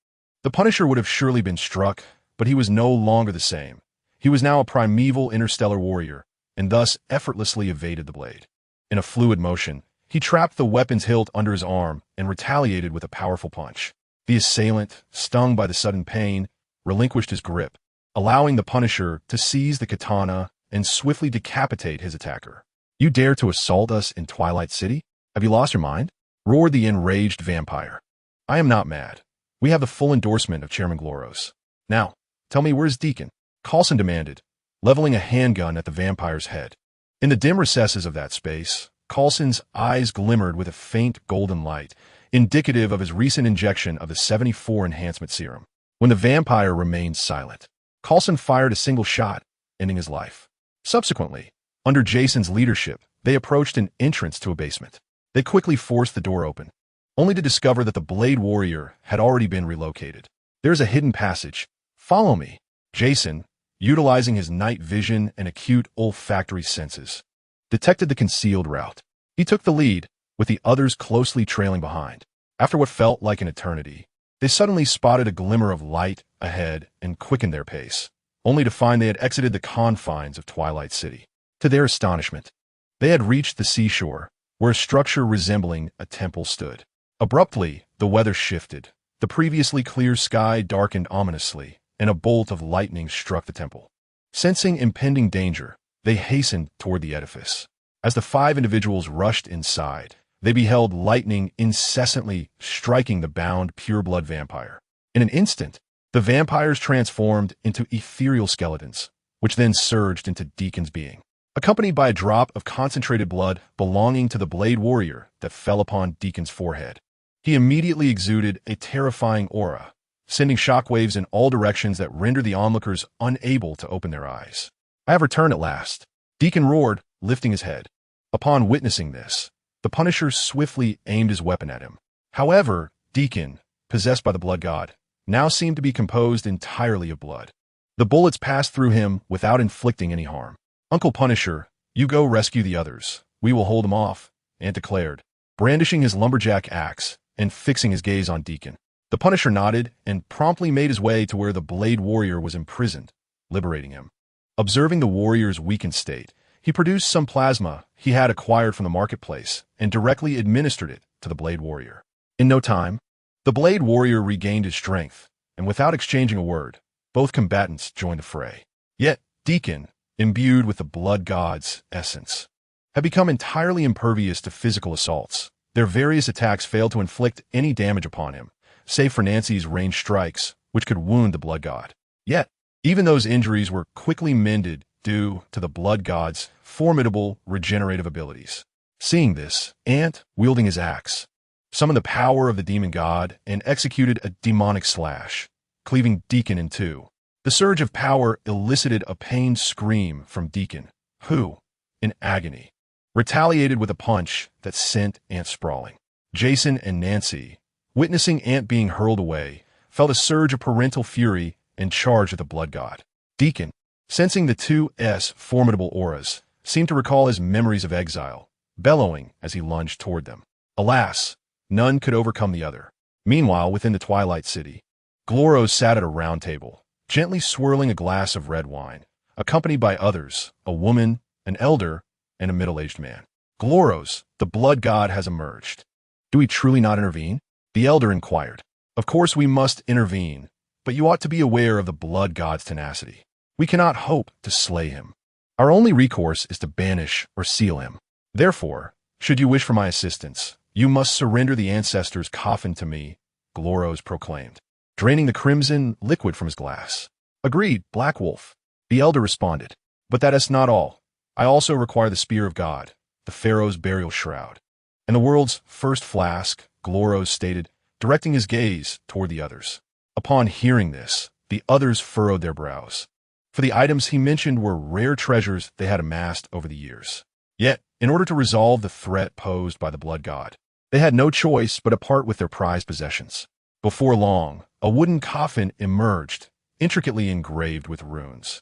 the Punisher would have surely been struck, but he was no longer the same. He was now a primeval interstellar warrior, and thus effortlessly evaded the blade. In a fluid motion, he trapped the weapon's hilt under his arm and retaliated with a powerful punch. The assailant, stung by the sudden pain, relinquished his grip, allowing the Punisher to seize the katana and swiftly decapitate his attacker. You dare to assault us in Twilight City? Have you lost your mind? Roared the enraged vampire. I am not mad. We have the full endorsement of Chairman Gloros. Now, tell me, where's Deacon? Coulson demanded, leveling a handgun at the vampire's head. In the dim recesses of that space, Coulson's eyes glimmered with a faint golden light, indicative of his recent injection of the 74 enhancement serum. When the vampire remained silent, Coulson fired a single shot, ending his life. Subsequently, under Jason's leadership, they approached an entrance to a basement. They quickly forced the door open, only to discover that the Blade Warrior had already been relocated. There's a hidden passage. Follow me. Jason, utilizing his night vision and acute olfactory senses, detected the concealed route. He took the lead, with the others closely trailing behind. After what felt like an eternity, they suddenly spotted a glimmer of light ahead and quickened their pace, only to find they had exited the confines of Twilight City. To their astonishment, they had reached the seashore, where a structure resembling a temple stood. Abruptly, the weather shifted. The previously clear sky darkened ominously, and a bolt of lightning struck the temple. Sensing impending danger, they hastened toward the edifice. As the 5 individuals rushed inside, they beheld lightning incessantly striking the bound pureblood vampire. In an instant, the vampires transformed into ethereal skeletons, which then surged into Deacon's being, accompanied by a drop of concentrated blood belonging to the Blade Warrior that fell upon Deacon's forehead. He immediately exuded a terrifying aura, sending shockwaves in all directions that rendered the onlookers unable to open their eyes. "I have returned at last," Deacon roared, lifting his head. Upon witnessing this, the Punisher swiftly aimed his weapon at him. However, Deacon, possessed by the blood god, now seemed to be composed entirely of blood. The bullets passed through him without inflicting any harm. "Uncle Punisher, you go rescue the others. We will hold them off," Ant declared, brandishing his lumberjack axe and fixing his gaze on Deacon. The Punisher nodded and promptly made his way to where the Blade Warrior was imprisoned, liberating him. Observing the warrior's weakened state, he produced some plasma he had acquired from the marketplace and directly administered it to the Blade Warrior. In no time, the Blade Warrior regained his strength, and without exchanging a word, both combatants joined the fray. Yet, Deacon, imbued with the blood god's essence, had become entirely impervious to physical assaults. Their various attacks failed to inflict any damage upon him, save for Nancy's ranged strikes, which could wound the blood god. Yet, even those injuries were quickly mended due to the blood god's formidable regenerative abilities. Seeing this, Ant, wielding his axe, summoned the power of the demon god and executed a demonic slash, cleaving Deacon in two. The surge of power elicited a pained scream from Deacon, who, in agony, retaliated with a punch that sent Ant sprawling. Jason and Nancy, witnessing Ant being hurled away, felt a surge of parental fury and charged at the blood god. Deacon, sensing the 2's formidable auras, seemed to recall his memories of exile, bellowing as he lunged toward them. Alas, none could overcome the other. Meanwhile, within the Twilight City, Gloros sat at a round table, gently swirling a glass of red wine, accompanied by others, a woman, an elder, and a middle-aged man. "Gloros, the blood god has emerged. Do we truly not intervene?" the elder inquired. "Of course we must intervene, but you ought to be aware of the blood god's tenacity. We cannot hope to slay him. Our only recourse is to banish or seal him. Therefore, should you wish for my assistance, you must surrender the ancestor's coffin to me," Gloros proclaimed, draining the crimson liquid from his glass. "Agreed, Black Wolf," the elder responded. "But that is not all. I also require the Spear of God, the Pharaoh's burial shroud, and the world's first flask," Gloros stated, directing his gaze toward the others. Upon hearing this, the others furrowed their brows, for the items he mentioned were rare treasures they had amassed over the years. Yet, in order to resolve the threat posed by the blood god, they had no choice but to part with their prized possessions. Before long, a wooden coffin emerged, intricately engraved with runes,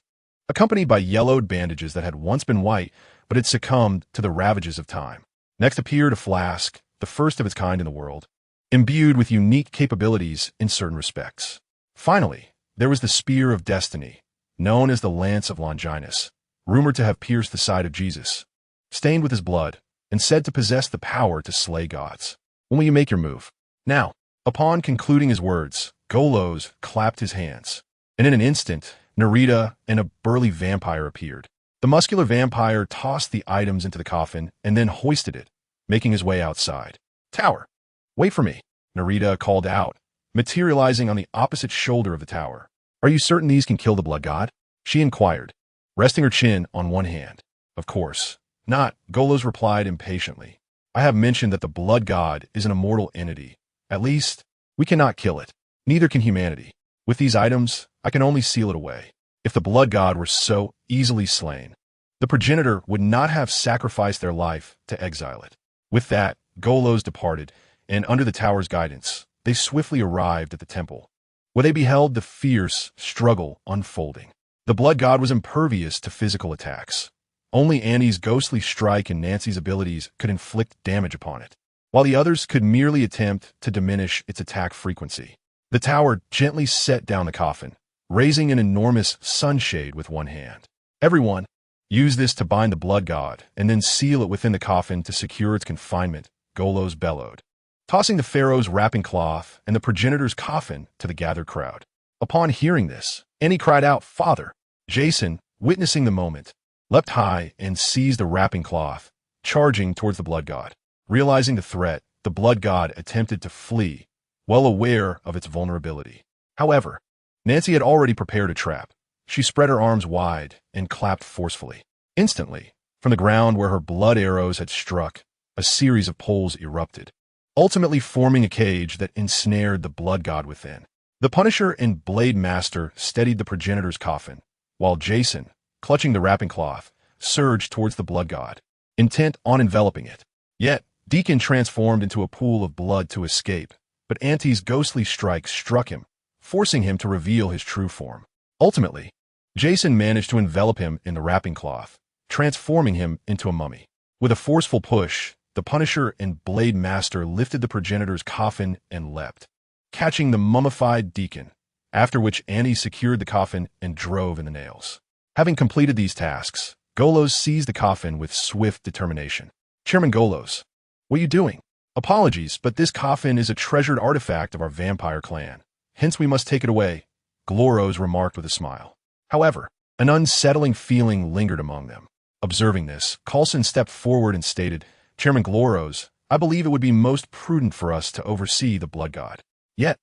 accompanied by yellowed bandages that had once been white but had succumbed to the ravages of time. Next appeared a flask, the first of its kind in the world, imbued with unique capabilities in certain respects. Finally, there was the Spear of Destiny, known as the Lance of Longinus, rumored to have pierced the side of Jesus, stained with his blood, and said to possess the power to slay gods. "When will you make your move?" "Now." Upon concluding his words, Golos clapped his hands, and in an instant, Nerita and a burly vampire appeared. The muscular vampire tossed the items into the coffin and then hoisted it, making his way outside. "Tower, wait for me," Nerita called out, materializing on the opposite shoulder of the tower. "Are you certain these can kill the blood god?" she inquired, resting her chin on one hand. "Of course not," Golos replied impatiently. "I have mentioned that the blood god is an immortal entity. At least, we cannot kill it. Neither can humanity. With these items, I can only seal it away. If the blood god were so easily slain, the progenitor would not have sacrificed their life to exile it." With that, Golos departed, and under the tower's guidance, they swiftly arrived at the temple, where they beheld the fierce struggle unfolding. The blood god was impervious to physical attacks. Only Annie's ghostly strike and Nancy's abilities could inflict damage upon it, while the others could merely attempt to diminish its attack frequency. The tower gently set down the coffin, raising an enormous sunshade with one hand. Everyone, use this to bind the blood god and then seal it within the coffin to secure its confinement, Golos bellowed, tossing the pharaoh's wrapping cloth and the progenitor's coffin to the gathered crowd. Upon hearing this, Annie cried out, "Father!" Jason, witnessing the moment, leapt high and seized the wrapping cloth, charging towards the blood god. Realizing the threat, the blood god attempted to flee, well aware of its vulnerability. However, Nancy had already prepared a trap. She spread her arms wide and clapped forcefully. Instantly, from the ground where her blood arrows had struck, a series of poles erupted, ultimately forming a cage that ensnared the blood god within. The Punisher and Blade Master steadied the progenitor's coffin, while Jason, clutching the wrapping cloth, surged towards the blood god, intent on enveloping it. Yet, Deacon transformed into a pool of blood to escape, but Auntie's ghostly strike struck him, forcing him to reveal his true form. Ultimately, Jason managed to envelop him in the wrapping cloth, transforming him into a mummy. With a forceful push, the Punisher and Blade Master lifted the progenitor's coffin and leapt, catching the mummified Deacon, after which Annie secured the coffin and drove in the nails. Having completed these tasks, Golos seized the coffin with swift determination. "Chairman Golos, what are you doing?" "Apologies, but this coffin is a treasured artifact of our vampire clan. Hence we must take it away," Gloros remarked with a smile. However, an unsettling feeling lingered among them. Observing this, Coulson stepped forward and stated, "Chairman Gloros, I believe it would be most prudent for us to oversee the blood god." Yet,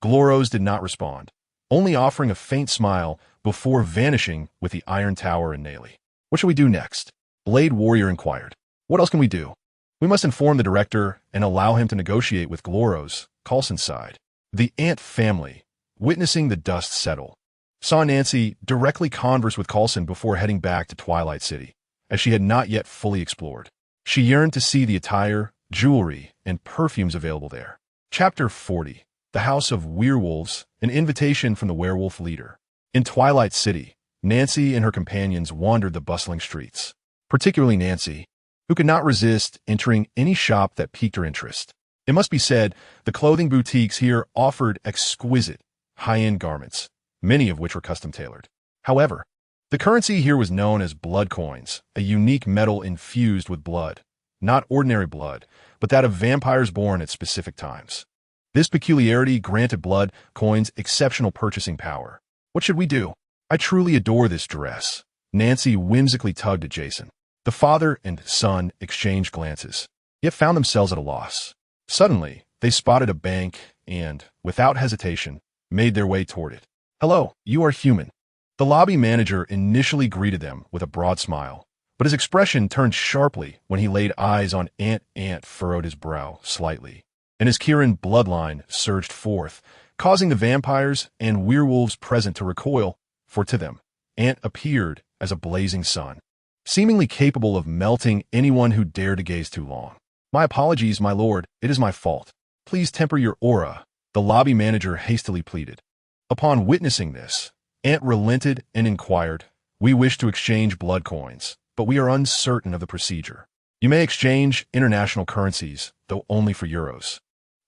Gloros did not respond, only offering a faint smile before vanishing with the Iron Tower and Naily. "What shall we do next?" Blade Warrior inquired. "What else can we do?" "We must inform the director and allow him to negotiate with Gloros," Coulson sighed. The Ant family, witnessing the dust settle, saw Nancy directly converse with Coulson before heading back to Twilight City, as she had not yet fully explored. She yearned to see the attire, jewelry, and perfumes available there. Chapter 40. The House of Werewolves, an invitation from the werewolf leader. In Twilight City, Nancy and her companions wandered the bustling streets, particularly Nancy, who could not resist entering any shop that piqued her interest. It must be said, the clothing boutiques here offered exquisite, high-end garments, many of which were custom-tailored. However, the currency here was known as blood coins, a unique metal infused with blood, not ordinary blood, but that of vampires born at specific times. This peculiarity granted blood coins exceptional purchasing power. "What should we do? I truly adore this dress." Nancy whimsically tugged at Jason. The father and son exchanged glances, yet found themselves at a loss. Suddenly, they spotted a bank and, without hesitation, made their way toward it. "Hello, you are human." The lobby manager initially greeted them with a broad smile, but his expression turned sharply when he laid eyes on Ant. Ant furrowed his brow slightly, and his Kieran bloodline surged forth, causing the vampires and werewolves present to recoil, for to them, Ant appeared as a blazing sun, seemingly capable of melting anyone who dared to gaze too long. "My apologies, my lord, it is my fault. Please temper your aura," the lobby manager hastily pleaded. Upon witnessing this, Ant relented and inquired, "We wish to exchange blood coins, but we are uncertain of the procedure. You may exchange international currencies, though only for euros.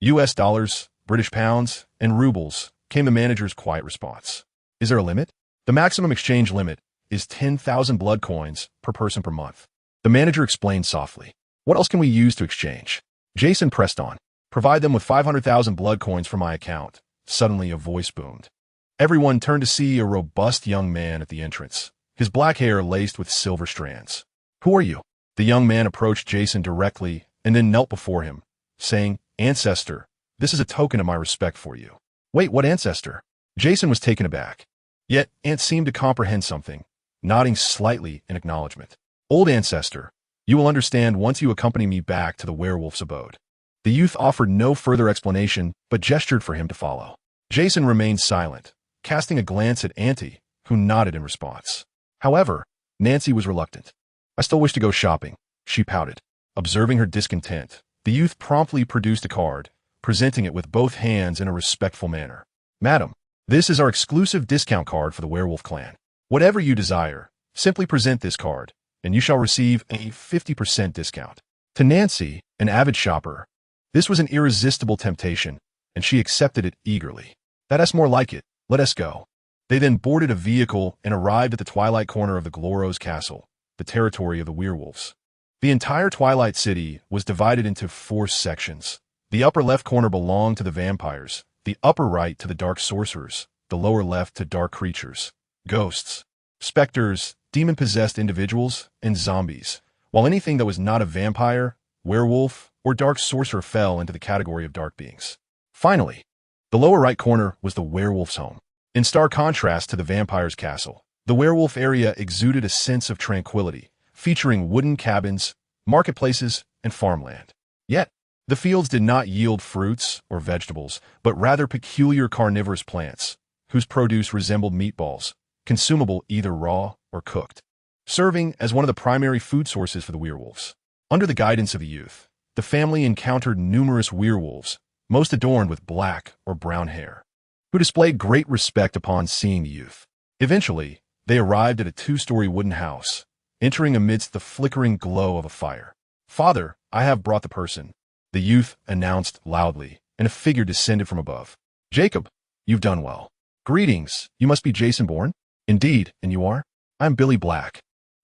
US dollars, British pounds, and rubles," came the manager's quiet response. "Is there a limit?" "The maximum exchange limit is 10,000 blood coins per person per month," the manager explained softly. "What else can we use to exchange?" Jason pressed on. "Provide them with 500,000 blood coins from my account." Suddenly a voice boomed. Everyone turned to see a robust young man at the entrance, his black hair laced with silver strands. "Who are you?" The young man approached Jason directly and then knelt before him, saying, "Ancestor, this is a token of my respect for you." "Wait, what ancestor?" Jason was taken aback. Yet Ant seemed to comprehend something, nodding slightly in acknowledgement. "Old ancestor, you will understand once you accompany me back to the werewolf's abode." The youth offered no further explanation, but gestured for him to follow. Jason remained silent, casting a glance at Auntie, who nodded in response. However, Nancy was reluctant. "I still wish to go shopping," she pouted. Observing her discontent, the youth promptly produced a card, presenting it with both hands in a respectful manner. "Madam, this is our exclusive discount card for the werewolf clan. Whatever you desire, simply present this card, and you shall receive a 50% discount. To Nancy, an avid shopper, this was an irresistible temptation, and she accepted it eagerly. That's more like it. Let us go. They then boarded a vehicle and arrived at the twilight corner of the Glorose Castle, the territory of the werewolves. The entire Twilight City was divided into 4 sections. The upper left corner belonged to the vampires, the upper right to the dark sorcerers, the lower left to dark creatures, ghosts, specters, demon-possessed individuals, and zombies, while anything that was not a vampire, werewolf, or dark sorcerer fell into the category of dark beings. Finally, the lower right corner was the werewolf's home. In stark contrast to the vampire's castle, the werewolf area exuded a sense of tranquility, featuring wooden cabins, marketplaces, and farmland. Yet, the fields did not yield fruits or vegetables, but rather peculiar carnivorous plants, whose produce resembled meatballs, consumable either raw or cooked, serving as one of the primary food sources for the werewolves. Under the guidance of the youth, the family encountered numerous werewolves, most adorned with black or brown hair, who displayed great respect upon seeing the youth. Eventually, they arrived at a 2-story wooden house, entering amidst the flickering glow of a fire. "Father, I have brought the person," the youth announced loudly, and a figure descended from above. "Jacob, you've done well. Greetings, you must be Jason Bourne?" "Indeed, and you are?" "I'm Billy Black,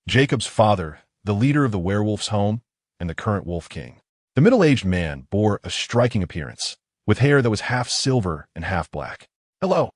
Jacob's father, the leader of the werewolf's home, and the current Wolf King." The middle-aged man bore a striking appearance, with hair that was half silver and half black. "Hello,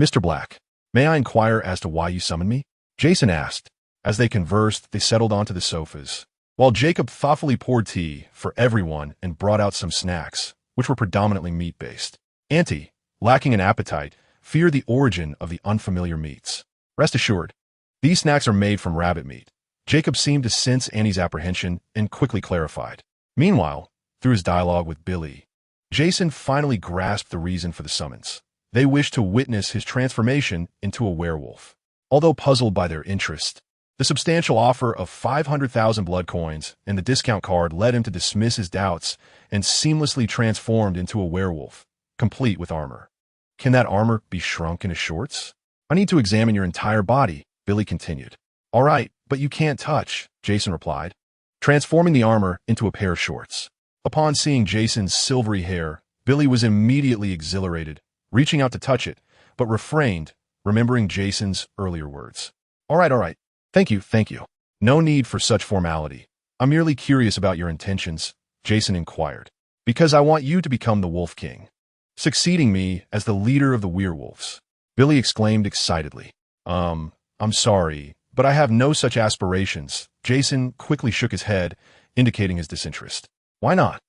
Mr. Black. May I inquire as to why you summoned me?" Jason asked. As they conversed, they settled onto the sofas, while Jacob thoughtfully poured tea for everyone and brought out some snacks, which were predominantly meat-based. Auntie, lacking an appetite, feared the origin of the unfamiliar meats. "Rest assured, these snacks are made from rabbit meat." Jacob seemed to sense Annie's apprehension and quickly clarified. Meanwhile, through his dialogue with Billy, Jason finally grasped the reason for the summons. They wished to witness his transformation into a werewolf. Although puzzled by their interest, the substantial offer of 500,000 blood coins and the discount card led him to dismiss his doubts and seamlessly transformed into a werewolf, complete with armor. "Can that armor be shrunk into shorts?" "I need to examine your entire body," Billy continued. "All right, but you can't touch," Jason replied, transforming the armor into a pair of shorts. Upon seeing Jason's silvery hair, Billy was immediately exhilarated, reaching out to touch it, but refrained, remembering Jason's earlier words. All right. Thank you. No need for such formality. I'm merely curious about your intentions," Jason inquired. "Because I want you to become the Wolf King, succeeding me as the leader of the werewolves," Billy exclaimed excitedly. I'm sorry, but I have no such aspirations." Jason quickly shook his head, indicating his disinterest. "Why not?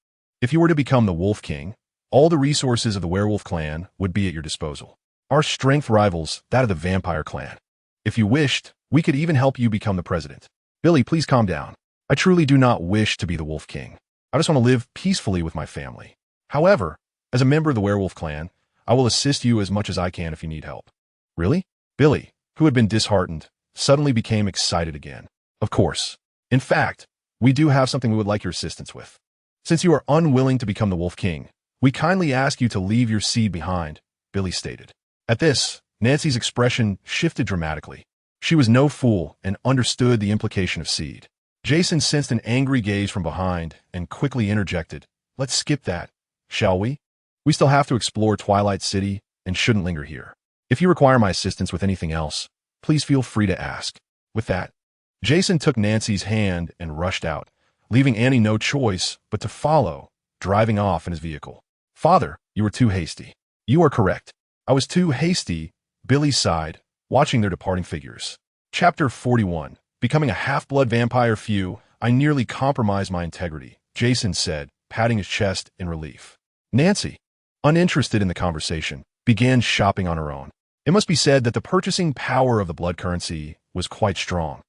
If you were to become the Wolf King, all the resources of the werewolf clan would be at your disposal. Our strength rivals that of the vampire clan. If you wished, we could even help you become the president." "Billy, please calm down. I truly do not wish to be the Wolf King. I just want to live peacefully with my family. However, as a member of the werewolf clan, I will assist you as much as I can if you need help." "Really?" Billy, who had been disheartened, suddenly became excited again. "Of course. In fact, we do have something we would like your assistance with. Since you are unwilling to become the Wolf King, we kindly ask you to leave your seed behind," Billy stated. At this, Nancy's expression shifted dramatically. She was no fool and understood the implication of seed. Jason sensed an angry gaze from behind and quickly interjected, "Let's skip that, shall we? We still have to explore Twilight City and shouldn't linger here. If you require my assistance with anything else, please feel free to ask." With that, Jason took Nancy's hand and rushed out, leaving Annie no choice but to follow, driving off in his vehicle. "Father, you were too hasty." "You are correct. I was too hasty," Billy sighed, watching their departing figures. Chapter 41. Becoming a half-blood vampire. "Phew, I nearly compromised my integrity," Jason said, patting his chest in relief. Nancy, uninterested in the conversation, began shopping on her own. It must be said that the purchasing power of the blood currency was quite strong,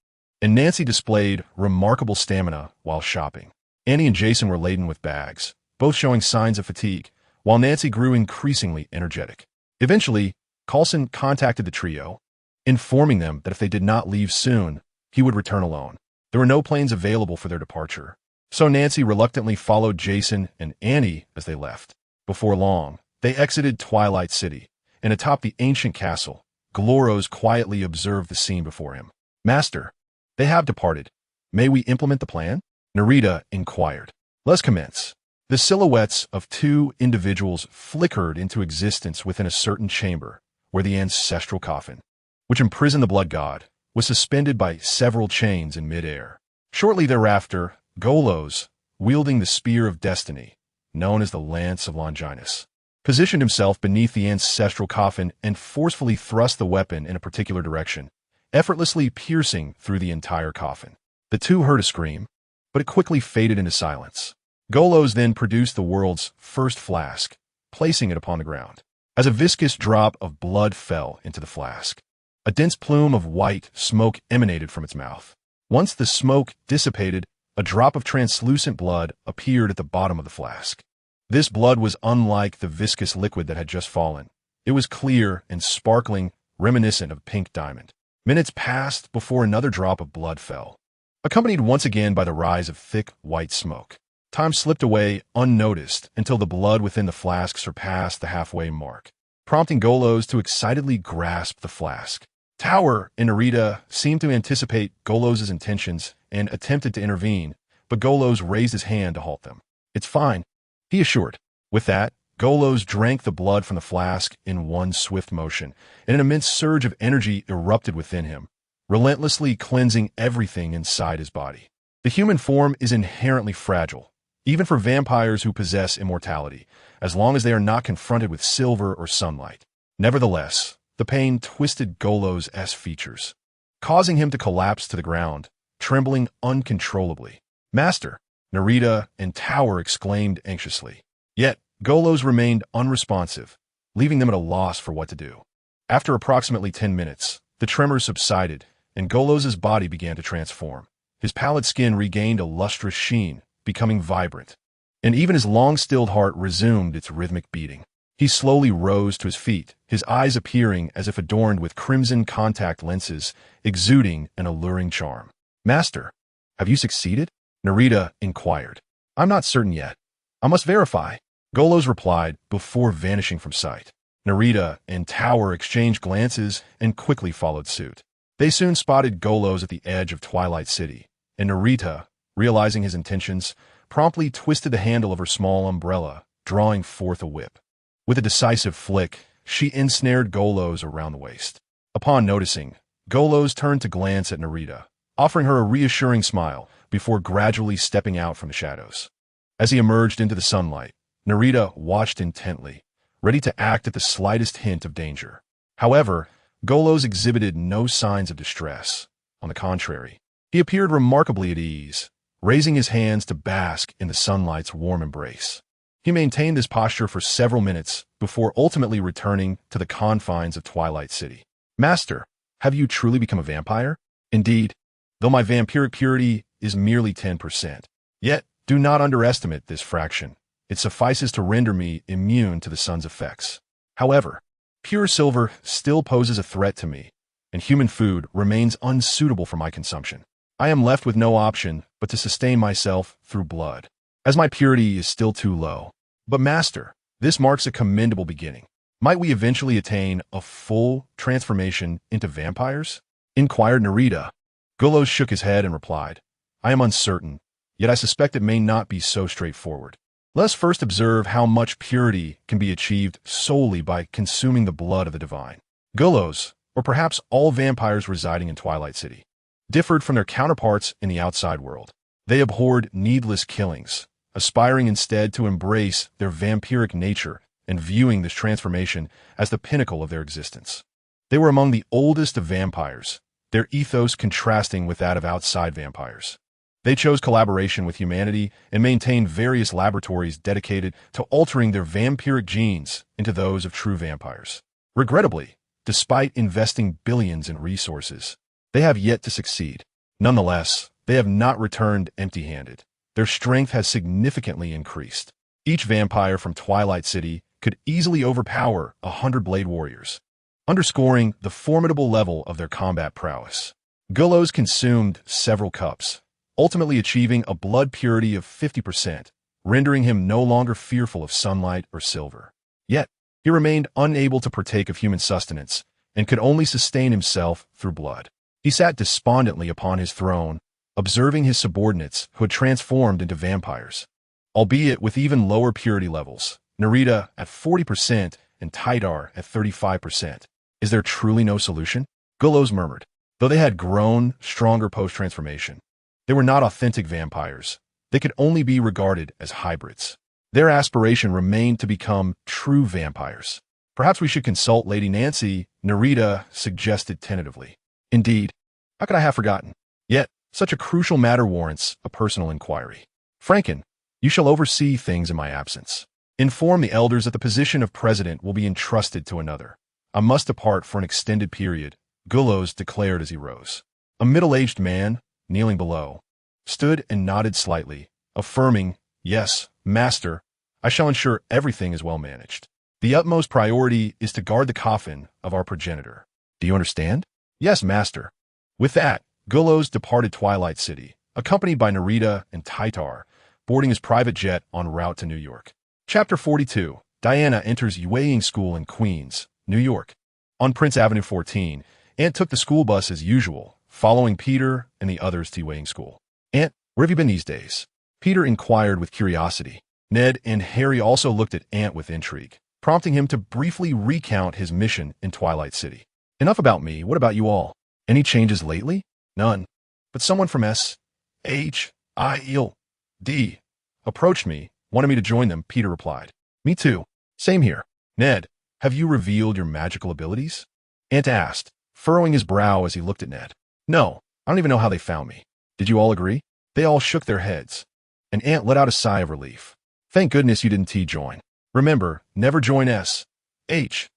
and Nancy displayed remarkable stamina while shopping. Annie and Jason were laden with bags, both showing signs of fatigue, while Nancy grew increasingly energetic. Eventually, Coulson contacted the trio, informing them that if they did not leave soon, he would return alone. There were no planes available for their departure, so Nancy reluctantly followed Jason and Annie as they left. Before long, they exited Twilight City and atop the ancient castle, Gloros quietly observed the scene before him. Master, they have departed. May we implement the plan? Narita inquired. Let's commence. The silhouettes of two individuals flickered into existence within a certain chamber, where the ancestral coffin, which imprisoned the blood god, was suspended by several chains in midair. Shortly thereafter, Golos, wielding the Spear of Destiny, known as the Lance of Longinus, positioned himself beneath the ancestral coffin and forcefully thrust the weapon in a particular direction, effortlessly piercing through the entire coffin. The two heard a scream, but it quickly faded into silence. Golos then produced the world's first flask, placing it upon the ground. As a viscous drop of blood fell into the flask, a dense plume of white smoke emanated from its mouth. Once the smoke dissipated, a drop of translucent blood appeared at the bottom of the flask. This blood was unlike the viscous liquid that had just fallen. It was clear and sparkling, reminiscent of pink diamond. Minutes passed before another drop of blood fell, accompanied once again by the rise of thick, white smoke. Time slipped away unnoticed until the blood within the flask surpassed the halfway mark, prompting Golos to excitedly grasp the flask. Tower and Narita seemed to anticipate Golos' intentions and attempted to intervene, but Golos raised his hand to halt them. It's fine, he assured. With that, Golos drank the blood from the flask in one swift motion, and an immense surge of energy erupted within him, relentlessly cleansing everything inside his body. The human form is inherently fragile, even for vampires who possess immortality, as long as they are not confronted with silver or sunlight. Nevertheless, the pain twisted Golos' features, causing him to collapse to the ground, trembling uncontrollably. Master, Narita and Tower exclaimed anxiously. Yet, Golos remained unresponsive, leaving them at a loss for what to do. After approximately 10 minutes, the tremors subsided, and Golos' body began to transform. His pallid skin regained a lustrous sheen, becoming vibrant, and even his long-stilled heart resumed its rhythmic beating. He slowly rose to his feet, his eyes appearing as if adorned with crimson contact lenses, exuding an alluring charm. Master, have you succeeded? Narita inquired. I'm not certain yet. I must verify, Golos replied before vanishing from sight. Narita and Tower exchanged glances and quickly followed suit. They soon spotted Golos at the edge of Twilight City, and Narita, realizing his intentions, promptly twisted the handle of her small umbrella, drawing forth a whip. With a decisive flick, she ensnared Golos around the waist. Upon noticing, Golos turned to glance at Narita, offering her a reassuring smile before gradually stepping out from the shadows. As he emerged into the sunlight, Narita watched intently, ready to act at the slightest hint of danger. However, Golos exhibited no signs of distress. On the contrary, he appeared remarkably at ease, raising his hands to bask in the sunlight's warm embrace. He maintained this posture for several minutes before ultimately returning to the confines of Twilight City. Master, have you truly become a vampire? Indeed, though my vampiric purity is merely 10%. Yet, do not underestimate this fraction. It suffices to render me immune to the sun's effects. However, pure silver still poses a threat to me, and human food remains unsuitable for my consumption. I am left with no option but to sustain myself through blood, as my purity is still too low. But Master, this marks a commendable beginning. Might we eventually attain a full transformation into vampires? Inquired Narita. Golos shook his head and replied, I am uncertain, yet I suspect it may not be so straightforward. Let us first observe how much purity can be achieved solely by consuming the blood of the divine. Golos, or perhaps all vampires residing in Twilight City, differed from their counterparts in the outside world. They abhorred needless killings, aspiring instead to embrace their vampiric nature and viewing this transformation as the pinnacle of their existence. They were among the oldest of vampires, their ethos contrasting with that of outside vampires. They chose collaboration with humanity and maintained various laboratories dedicated to altering their vampiric genes into those of true vampires. Regrettably, despite investing billions in resources, they have yet to succeed. Nonetheless, they have not returned empty-handed. Their strength has significantly increased. Each vampire from Twilight City could easily overpower 100 Blade Warriors, underscoring the formidable level of their combat prowess. Golos consumed several cups, ultimately achieving a blood purity of 50%, rendering him no longer fearful of sunlight or silver. Yet, he remained unable to partake of human sustenance and could only sustain himself through blood. He sat despondently upon his throne, observing his subordinates who had transformed into vampires, albeit with even lower purity levels, Narita at 40% and Tidar at 35%. Is there truly no solution? Gullows murmured. Though they had grown stronger post-transformation, they were not authentic vampires. They could only be regarded as hybrids. Their aspiration remained to become true vampires. Perhaps we should consult Lady Nancy, Narita suggested tentatively. Indeed, how could I have forgotten? Yet, such a crucial matter warrants a personal inquiry. Franken, you shall oversee things in my absence. Inform the elders that the position of president will be entrusted to another. I must depart for an extended period, Gullows declared as he rose. A middle-aged man, kneeling below, stood and nodded slightly, affirming, "Yes, master, I shall ensure everything is well managed. The utmost priority is to guard the coffin of our progenitor. Do you understand?" "Yes, master." With that, Gullows departed Twilight City, accompanied by Narita and Tidar, boarding his private jet en route to New York. Chapter 42. Diana enters Yueying School in Queens, New York. On Prince Avenue 14, Ant took the school bus as usual, following Peter and the others to Yueying School. "Ant, where have you been these days?" Peter inquired with curiosity. Ned and Harry also looked at Ant with intrigue, prompting him to briefly recount his mission in Twilight City. "Enough about me. What about you all? Any changes lately?" "None. But someone from S.H.I.E.L.D. approached me, wanted me to join them," Peter replied. "Me too. Same here." "Ned, have you revealed your magical abilities?" Ant asked, furrowing his brow as he looked at Ned. "No, I don't even know how they found me." "Did you all agree?" They all shook their heads, and Ant let out a sigh of relief. "Thank goodness you didn't T-join. Remember, never join S.H.I.E.L.D.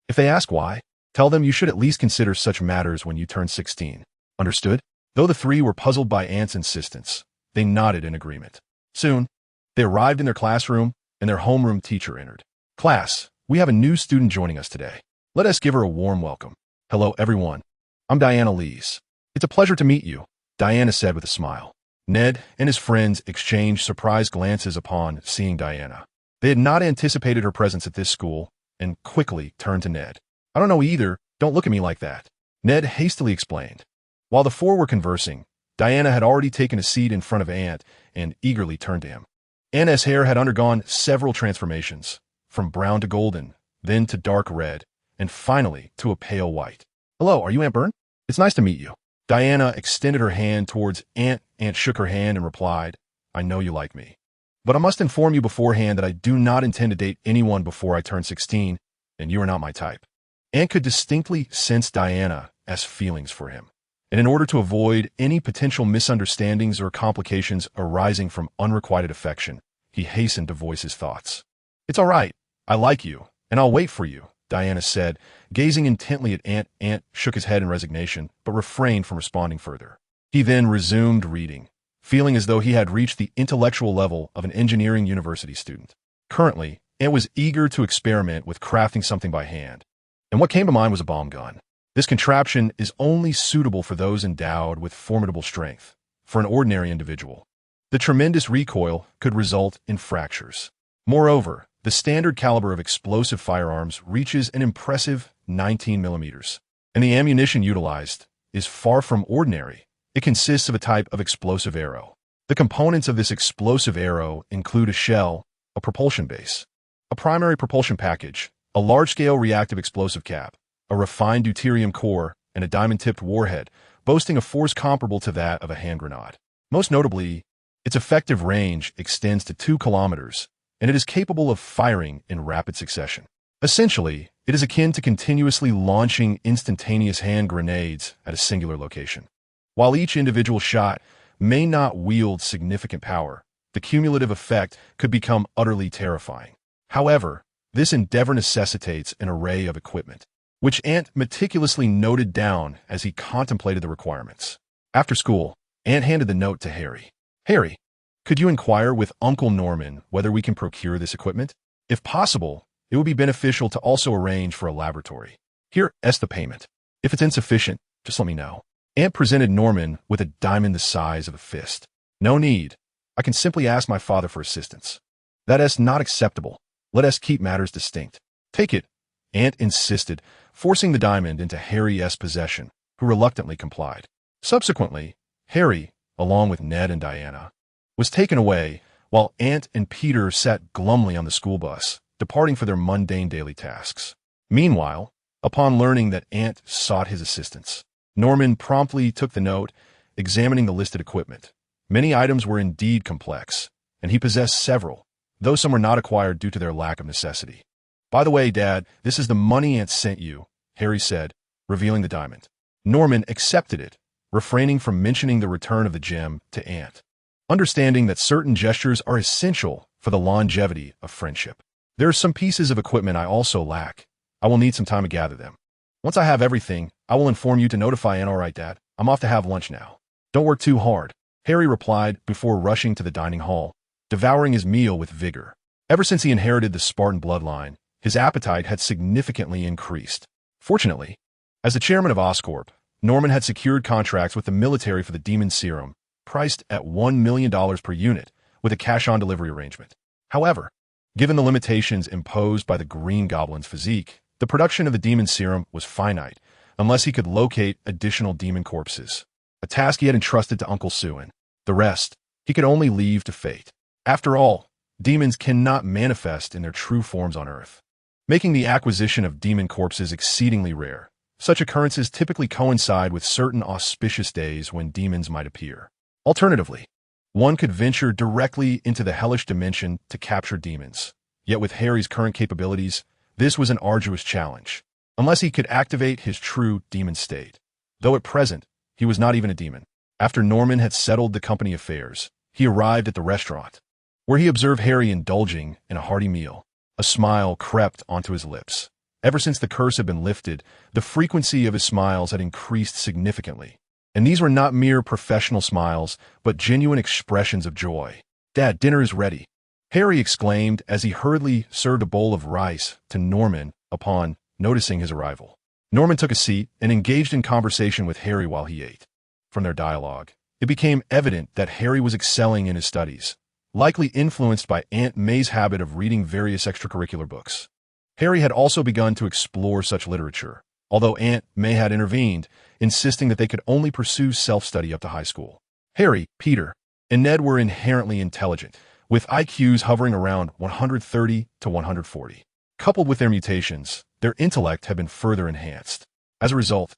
If they ask why, tell them you should at least consider such matters when you turn 16. Understood?" Though the three were puzzled by Ant's insistence, they nodded in agreement. Soon, they arrived in their classroom, and their homeroom teacher entered. "Class, we have a new student joining us today. Let us give her a warm welcome." "Hello, everyone. I'm Diana Lees. It's a pleasure to meet you," Diana said with a smile. Ned and his friends exchanged surprised glances upon seeing Diana. They had not anticipated her presence at this school, and quickly turned to Ned. "I don't know either. Don't look at me like that," Ned hastily explained. While the four were conversing, Diana had already taken a seat in front of Ant and eagerly turned to him. Ant's hair had undergone several transformations, from brown to golden, then to dark red, and finally to a pale white. "Hello, are you Ant Byrne? It's nice to meet you." Diana extended her hand towards Ant. Ant shook her hand and replied, "I know you like me. But I must inform you beforehand that I do not intend to date anyone before I turn 16, and you are not my type." Ant could distinctly sense Diana's feelings for him, and in order to avoid any potential misunderstandings or complications arising from unrequited affection, he hastened to voice his thoughts. "It's all right. I like you, and I'll wait for you," Diana said, gazing intently at Ant. Ant shook his head in resignation, but refrained from responding further. He then resumed reading, feeling as though he had reached the intellectual level of an engineering university student. Currently, Ant was eager to experiment with crafting something by hand, and what came to mind was a bomb gun. This contraption is only suitable for those endowed with formidable strength. For an ordinary individual, the tremendous recoil could result in fractures. Moreover, the standard caliber of explosive firearms reaches an impressive 19 millimeters, and the ammunition utilized is far from ordinary. It consists of a type of explosive arrow. The components of this explosive arrow include a shell, a propulsion base, a primary propulsion package, a large-scale reactive explosive cap, a refined deuterium core, and a diamond-tipped warhead, boasting a force comparable to that of a hand grenade. Most notably, its effective range extends to 2 kilometers, and it is capable of firing in rapid succession. Essentially, it is akin to continuously launching instantaneous hand grenades at a singular location. While each individual shot may not wield significant power, the cumulative effect could become utterly terrifying. However, this endeavor necessitates an array of equipment, which Ant meticulously noted down as he contemplated the requirements. After school, Ant handed the note to Harry. "Harry, could you inquire with Uncle Norman whether we can procure this equipment? If possible, it would be beneficial to also arrange for a laboratory. Here's the payment. If it's insufficient, just let me know." Ant presented Norman with a diamond the size of a fist. "No need. I can simply ask my father for assistance. That is not acceptable. Let us keep matters distinct. Take it, Ant insisted, forcing the diamond into Harry's possession, who reluctantly complied. Subsequently, Harry, along with Ned and Diana, was taken away, while Ant and Peter sat glumly on the school bus, departing for their mundane daily tasks. Meanwhile, upon learning that Ant sought his assistance, Norman promptly took the note, examining the listed equipment. Many items were indeed complex, and he possessed several, though some were not acquired due to their lack of necessity. "By the way, Dad, this is the money Ant sent you," Harry said, revealing the diamond. Norman accepted it, refraining from mentioning the return of the gem to Ant, understanding that certain gestures are essential for the longevity of friendship. "There are some pieces of equipment I also lack. I will need some time to gather them. Once I have everything, I will inform you to notify Ant." "All right, Dad. I'm off to have lunch now." "Don't work too hard," Harry replied before rushing to the dining hall, devouring his meal with vigor. Ever since he inherited the Spartan bloodline, his appetite had significantly increased. Fortunately, as the chairman of Oscorp, Norman had secured contracts with the military for the demon serum, priced at $1 million per unit, with a cash-on-delivery arrangement. However, given the limitations imposed by the Green Goblin's physique, the production of the demon serum was finite, unless he could locate additional demon corpses, a task he had entrusted to Uncle Suin. The rest, he could only leave to fate. After all, demons cannot manifest in their true forms on Earth, making the acquisition of demon corpses exceedingly rare. Such occurrences typically coincide with certain auspicious days when demons might appear. Alternatively, one could venture directly into the hellish dimension to capture demons. Yet with Harry's current capabilities, this was an arduous challenge, unless he could activate his true demon state. Though at present, he was not even a demon. After Norman had settled the company affairs, he arrived at the restaurant, where he observed Harry indulging in a hearty meal. A smile crept onto his lips. Ever since the curse had been lifted, the frequency of his smiles had increased significantly. And these were not mere professional smiles, but genuine expressions of joy. "Dad, dinner is ready," Harry exclaimed as he hurriedly served a bowl of rice to Norman upon noticing his arrival. Norman took a seat and engaged in conversation with Harry while he ate. From their dialogue, it became evident that Harry was excelling in his studies, likely influenced by Aunt May's habit of reading various extracurricular books. Harry had also begun to explore such literature, although Aunt May had intervened, insisting that they could only pursue self-study up to high school. Harry, Peter, and Ned were inherently intelligent, with IQs hovering around 130 to 140. Coupled with their mutations, their intellect had been further enhanced. As a result,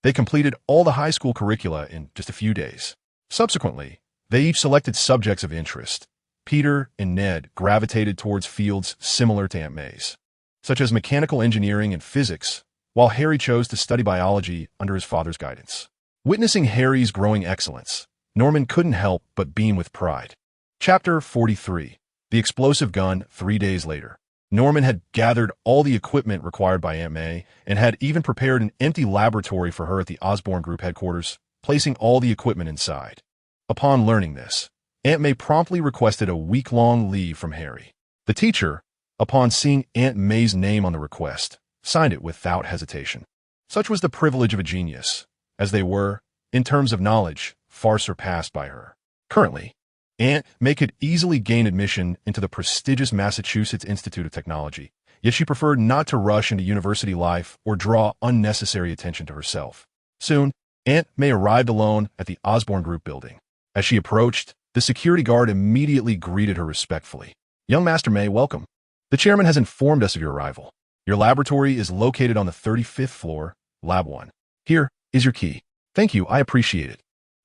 they completed all the high school curricula in just a few days. Subsequently, they each selected subjects of interest. Peter and Ned gravitated towards fields similar to Aunt May's, such as mechanical engineering and physics, while Harry chose to study biology under his father's guidance. Witnessing Harry's growing excellence, Norman couldn't help but beam with pride. Chapter 43. The Explosive Gun. 3 days later, Norman had gathered all the equipment required by Aunt May and had even prepared an empty laboratory for her at the Osborn Group headquarters, placing all the equipment inside. Upon learning this, Aunt May promptly requested a week-long leave from Harry. The teacher, upon seeing Aunt May's name on the request, signed it without hesitation. Such was the privilege of a genius, as they were, in terms of knowledge, far surpassed by her. Currently, Aunt May could easily gain admission into the prestigious Massachusetts Institute of Technology, yet she preferred not to rush into university life or draw unnecessary attention to herself. Soon, Aunt May arrived alone at the Osborn Group building. As she approached, the security guard immediately greeted her respectfully. "Young Master May, welcome. The chairman has informed us of your arrival. Your laboratory is located on the 35th floor, Lab 1. Here is your key." "Thank you, I appreciate it,"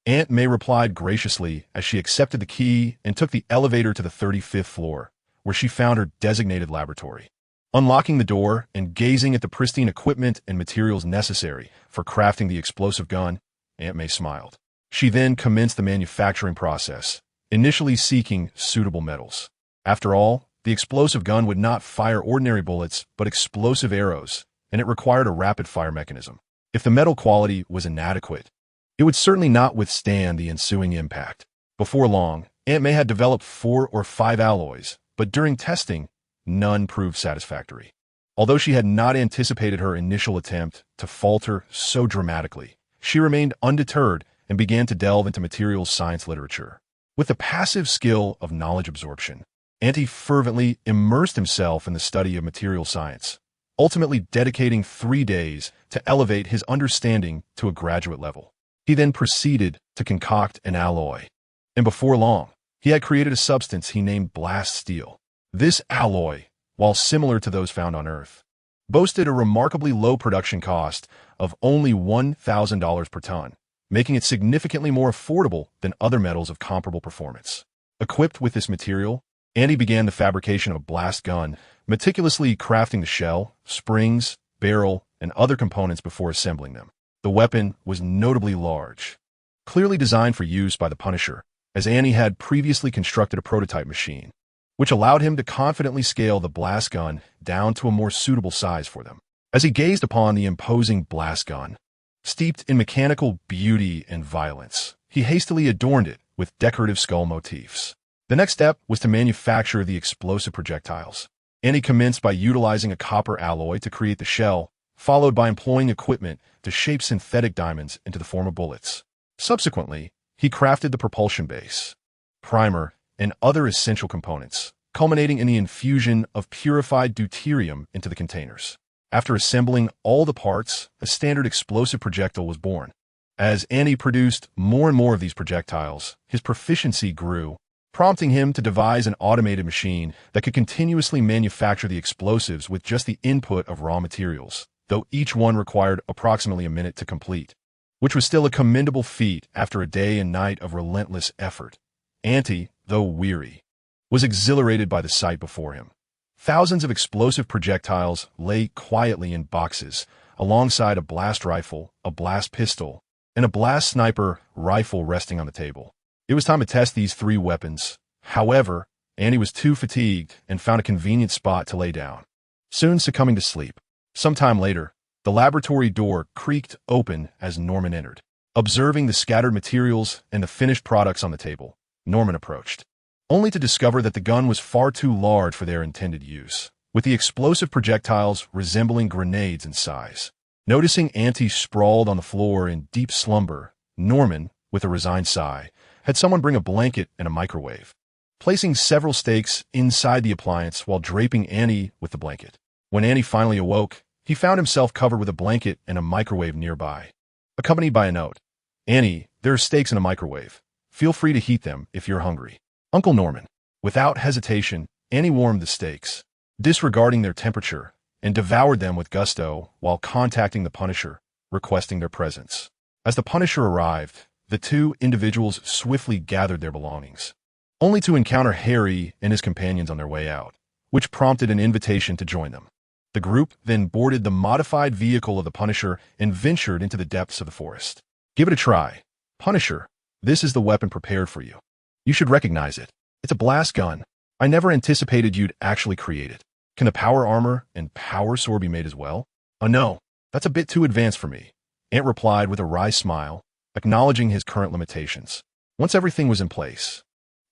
Aunt May replied graciously as she accepted the key and took the elevator to the 35th floor, where she found her designated laboratory. Unlocking the door and gazing at the pristine equipment and materials necessary for crafting the explosive gun, Aunt May smiled. She then commenced the manufacturing process, initially seeking suitable metals. After all, the explosive gun would not fire ordinary bullets, but explosive arrows, and it required a rapid-fire mechanism. If the metal quality was inadequate, it would certainly not withstand the ensuing impact. Before long, Aunt May had developed 4 or 5 alloys, but during testing, none proved satisfactory. Although she had not anticipated her initial attempt to falter so dramatically, she remained undeterred and began to delve into materials science literature. With the passive skill of knowledge absorption, Auntie fervently immersed himself in the study of material science, ultimately dedicating 3 days to elevate his understanding to a graduate level. He then proceeded to concoct an alloy, and before long, he had created a substance he named blast steel. This alloy, while similar to those found on Earth, boasted a remarkably low production cost of only $1,000 per ton, making it significantly more affordable than other metals of comparable performance. Equipped with this material, Andy began the fabrication of a blast gun, meticulously crafting the shell, springs, barrel, and other components before assembling them. The weapon was notably large, clearly designed for use by the Punisher, as Andy had previously constructed a prototype machine, which allowed him to confidently scale the blast gun down to a more suitable size for them. As he gazed upon the imposing blast gun, steeped in mechanical beauty and violence, he hastily adorned it with decorative skull motifs. The next step was to manufacture the explosive projectiles. Andy commenced by utilizing a copper alloy to create the shell, followed by employing equipment to shape synthetic diamonds into the form of bullets. Subsequently, he crafted the propulsion base, primer, and other essential components, culminating in the infusion of purified deuterium into the containers. After assembling all the parts, a standard explosive projectile was born. As Andy produced more and more of these projectiles, his proficiency grew, prompting him to devise an automated machine that could continuously manufacture the explosives with just the input of raw materials, though each one required approximately a minute to complete, which was still a commendable feat after a day and night of relentless effort. Andy, though weary, was exhilarated by the sight before him. Thousands of explosive projectiles lay quietly in boxes, alongside a blast rifle, a blast pistol, and a blast sniper rifle resting on the table. It was time to test these 3 weapons. However, Andy was too fatigued and found a convenient spot to lay down, soon succumbing to sleep. Sometime later, the laboratory door creaked open as Norman entered. Observing the scattered materials and the finished products on the table, Norman approached, only to discover that the gun was far too large for their intended use, with the explosive projectiles resembling grenades in size. Noticing Andy sprawled on the floor in deep slumber, Norman, with a resigned sigh, had someone bring a blanket and a microwave, placing several steaks inside the appliance while draping Andy with the blanket. When Andy finally awoke, he found himself covered with a blanket and a microwave nearby, accompanied by a note. "Andy, there are steaks in a microwave. Feel free to heat them if you're hungry. Uncle Norman." Without hesitation, Andy warmed the steaks, disregarding their temperature, and devoured them with gusto while contacting the Punisher, requesting their presence. As the Punisher arrived, the 2 individuals swiftly gathered their belongings, only to encounter Harry and his companions on their way out, which prompted an invitation to join them. The group then boarded the modified vehicle of the Punisher and ventured into the depths of the forest. "Give it a try. Punisher, this is the weapon prepared for you. You should recognize it. It's a blast gun. I never anticipated you'd actually create it. Can the power armor and power sword be made as well?" "Oh no, that's a bit too advanced for me," Ant replied with a wry smile, acknowledging his current limitations. Once everything was in place,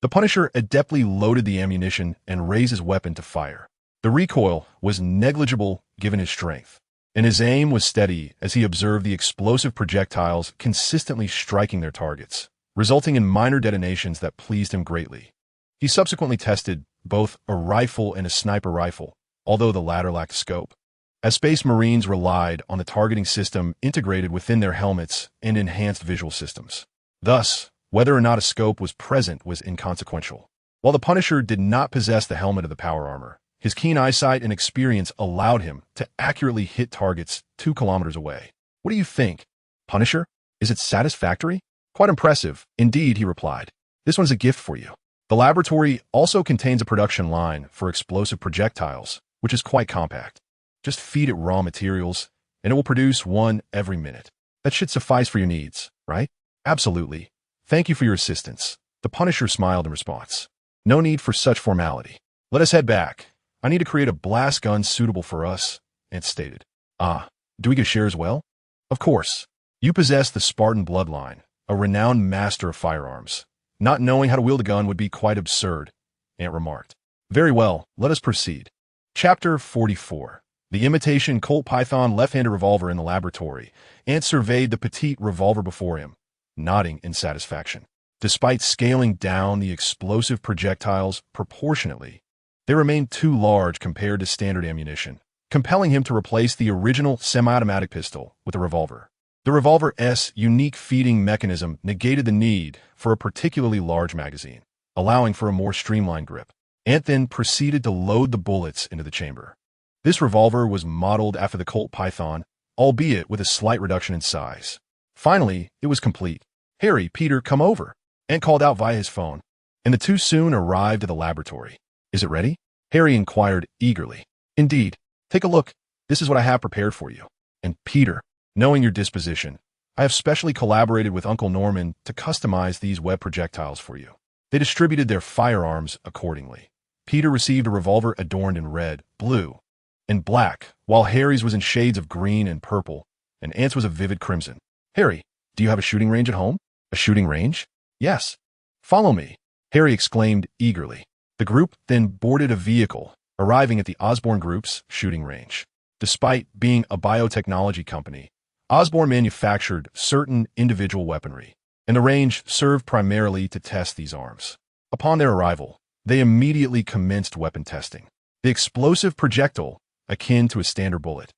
the Punisher adeptly loaded the ammunition and raised his weapon to fire. The recoil was negligible given his strength, and his aim was steady as he observed the explosive projectiles consistently striking their targets, resulting in minor detonations that pleased him greatly. He subsequently tested both a rifle and a sniper rifle, although the latter lacked scope, as Space Marines relied on the targeting system integrated within their helmets and enhanced visual systems. Thus, whether or not a scope was present was inconsequential. While the Punisher did not possess the helmet of the power armor, his keen eyesight and experience allowed him to accurately hit targets 2 kilometers away. "What do you think, Punisher? Is it satisfactory?" "Quite impressive, indeed," he replied. "This one's a gift for you." The laboratory also contains a production line for explosive projectiles, which is quite compact. Just feed it raw materials, and it will produce one every minute. That should suffice for your needs, right? "Absolutely. Thank you for your assistance." The Punisher smiled in response. "No need for such formality. Let us head back. I need to create a blast gun suitable for us," Ant stated. "Ah, do we get a share as well?" "Of course. You possess the Spartan bloodline, a renowned master of firearms. Not knowing how to wield a gun would be quite absurd," Ant remarked. "Very well, let us proceed." Chapter 44. The imitation Colt Python left-handed revolver in the laboratory. Ant surveyed the petite revolver before him, nodding in satisfaction. Despite scaling down the explosive projectiles proportionately, they remained too large compared to standard ammunition, compelling him to replace the original semi-automatic pistol with a revolver. The revolver's unique feeding mechanism negated the need for a particularly large magazine, allowing for a more streamlined grip. Ant then proceeded to load the bullets into the chamber. This revolver was modeled after the Colt Python, albeit with a slight reduction in size. Finally, it was complete. "Harry, Peter, come over," Ant called out via his phone, and the two soon arrived at the laboratory. "Is it ready?" Harry inquired eagerly. "Indeed. Take a look. This is what I have prepared for you." And Peter, knowing your disposition, I have specially collaborated with Uncle Norman to customize these web projectiles for you. They distributed their firearms accordingly. Peter received a revolver adorned in red, blue, and black, while Harry's was in shades of green and purple, and Ant's was a vivid crimson. "Harry, do you have a shooting range at home?" "A shooting range?" "Yes." "Follow me," Harry exclaimed eagerly. The group then boarded a vehicle, arriving at the Osborne Group's shooting range. Despite being a biotechnology company, Osborne manufactured certain individual weaponry, and the range served primarily to test these arms. Upon their arrival, they immediately commenced weapon testing. The explosive projectile, akin to a standard bullet,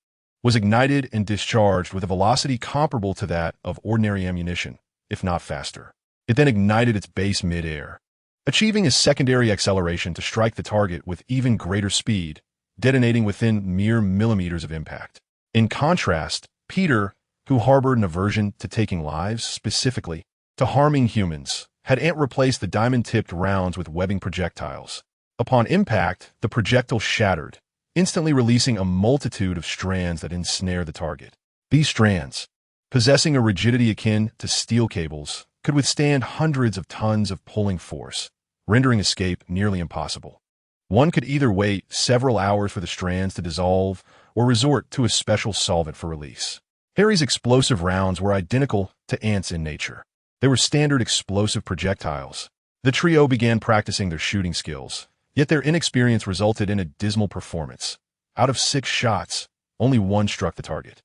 was ignited and discharged with a velocity comparable to that of ordinary ammunition, if not faster. It then ignited its base mid-air, achieving a secondary acceleration to strike the target with even greater speed, detonating within mere millimeters of impact. In contrast, Peter, who harbored an aversion to taking lives, specifically to harming humans, had Ant replace the diamond-tipped rounds with webbing projectiles. Upon impact, the projectile shattered, instantly releasing a multitude of strands that ensnare the target. These strands, possessing a rigidity akin to steel cables, could withstand hundreds of tons of pulling force, rendering escape nearly impossible. One could either wait several hours for the strands to dissolve or resort to a special solvent for release. Harry's explosive rounds were identical to Ant's in nature. They were standard explosive projectiles. The trio began practicing their shooting skills, yet their inexperience resulted in a dismal performance. Out of 6 shots, only 1 struck the target.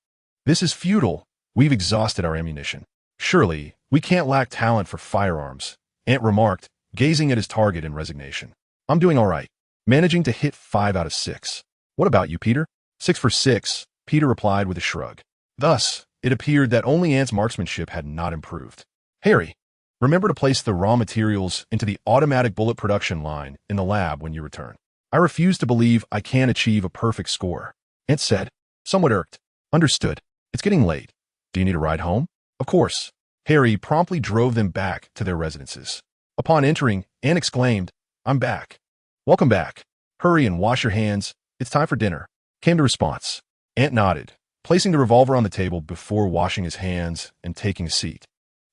"This is futile. We've exhausted our ammunition. Surely, we can't lack talent for firearms," Ant remarked, gazing at his target in resignation. "I'm doing all right, managing to hit 5 out of 6. What about you, Peter?" 6 for 6, Peter replied with a shrug. Thus, it appeared that only Ant's marksmanship had not improved. "Harry, remember to place the raw materials into the automatic bullet production line in the lab when you return. I refuse to believe I can achieve a perfect score," Ant said, somewhat irked. "Understood. It's getting late. Do you need a ride home?" "Of course." Harry promptly drove them back to their residences. Upon entering, Ant exclaimed, "I'm back." "Welcome back. Hurry and wash your hands. It's time for dinner," came the response. Ant nodded, placing the revolver on the table before washing his hands and taking a seat,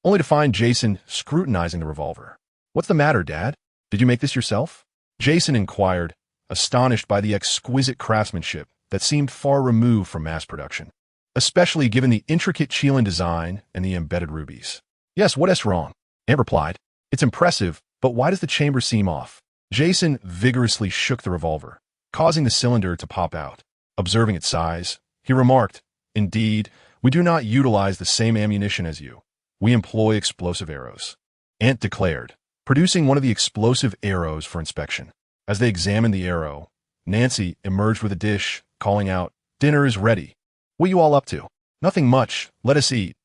only to find Jason scrutinizing the revolver. "What's the matter, Dad? Did you make this yourself?" Jason inquired, astonished by the exquisite craftsmanship that seemed far removed from mass production, especially given the intricate Chilean design and the embedded rubies. "Yes, what's wrong?" Ant replied. "It's impressive, but why does the chamber seem off?" Jason vigorously shook the revolver, causing the cylinder to pop out. Observing its size, he remarked, "Indeed, we do not utilize the same ammunition as you. We employ explosive arrows," Ant declared, producing one of the explosive arrows for inspection. As they examined the arrow, Nancy emerged with a dish, calling out, "Dinner is ready. What you all up to?" "Nothing much. Let us eat."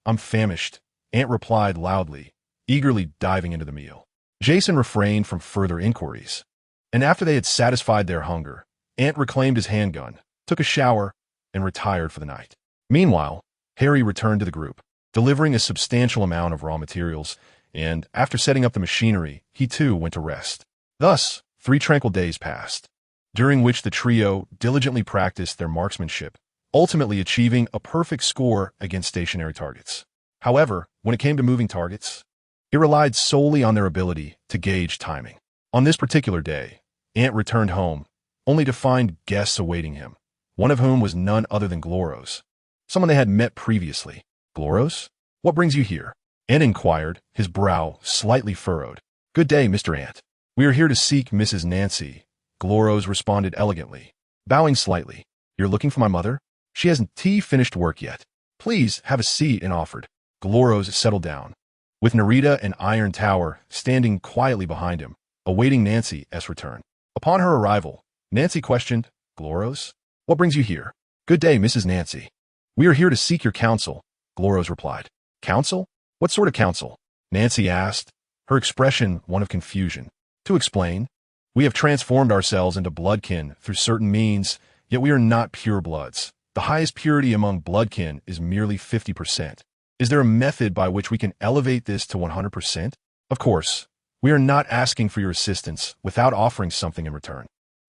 "I'm famished," Ant replied loudly, eagerly diving into the meal. Jason refrained from further inquiries, and after they had satisfied their hunger, Ant reclaimed his handgun, took a shower, and retired for the night. Meanwhile, Harry returned to the group, delivering a substantial amount of raw materials, and after setting up the machinery, he too went to rest. Thus, 3 tranquil days passed, during which the trio diligently practiced their marksmanship, ultimately achieving a perfect score against stationary targets. However, when it came to moving targets, it relied solely on their ability to gauge timing. On this particular day, Ant returned home, only to find guests awaiting him, one of whom was none other than Gloros, someone they had met previously. "Gloros, what brings you here?" Ant inquired, his brow slightly furrowed. "Good day, Mr. Ant. We are here to seek Mrs. Nancy," Gloros responded elegantly, bowing slightly. "You're looking for my mother? She hasn't finished work yet. Please have a seat," and offered. Gloros settled down, with Narita and Iron Tower standing quietly behind him, awaiting Nancy's return. Upon her arrival, Nancy questioned, "Gloros, What brings you here? Good day, Mrs. Nancy. We are here to seek your counsel, Gloros replied. Counsel? What sort of counsel? Nancy asked, her expression one of confusion. To explain, we have transformed ourselves into bloodkin through certain means, yet we are not pure bloods. The highest purity among bloodkin is merely 50%. Is there a method by which we can elevate this to 100%? Of course, we are not asking for your assistance without offering something in return.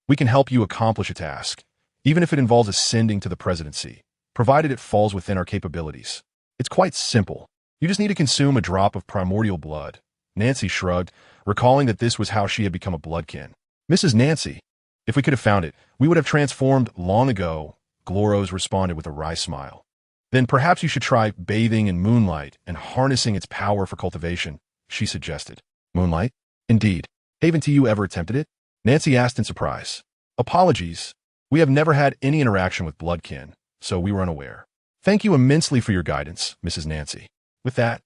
We can help you accomplish a task, even if it involves ascending to the presidency, provided it falls within our capabilities. It's quite simple. You just need to consume a drop of primordial blood. Nancy shrugged, recalling that this was how she had become a bloodkin. Mrs. Nancy, if we could have found it, we would have transformed long ago, Gloros responded with a wry smile. Then perhaps you should try bathing in moonlight and harnessing its power for cultivation, she suggested. Moonlight? Indeed. Haven't you ever attempted it? Nancy asked in surprise. Apologies. We have never had any interaction with bloodkin, so we were unaware. Thank you immensely for your guidance, Mrs. Nancy. With that,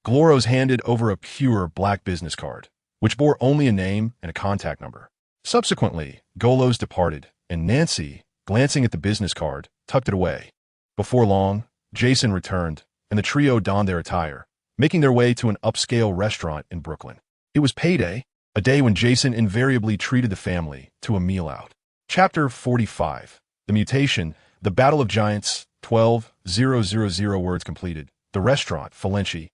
Gloros handed over a pure black business card, which bore only a name and a contact number. Subsequently, Golos departed, and Nancy, glancing at the business card, tucked it away. Before long, Jason returned, and the trio donned their attire, making their way to an upscale restaurant in Brooklyn. It was payday, a day when Jason invariably treated the family to a meal out. Chapter 45. The Mutation, The Battle of Giants, 12,000 words completed. The restaurant, Falenchi,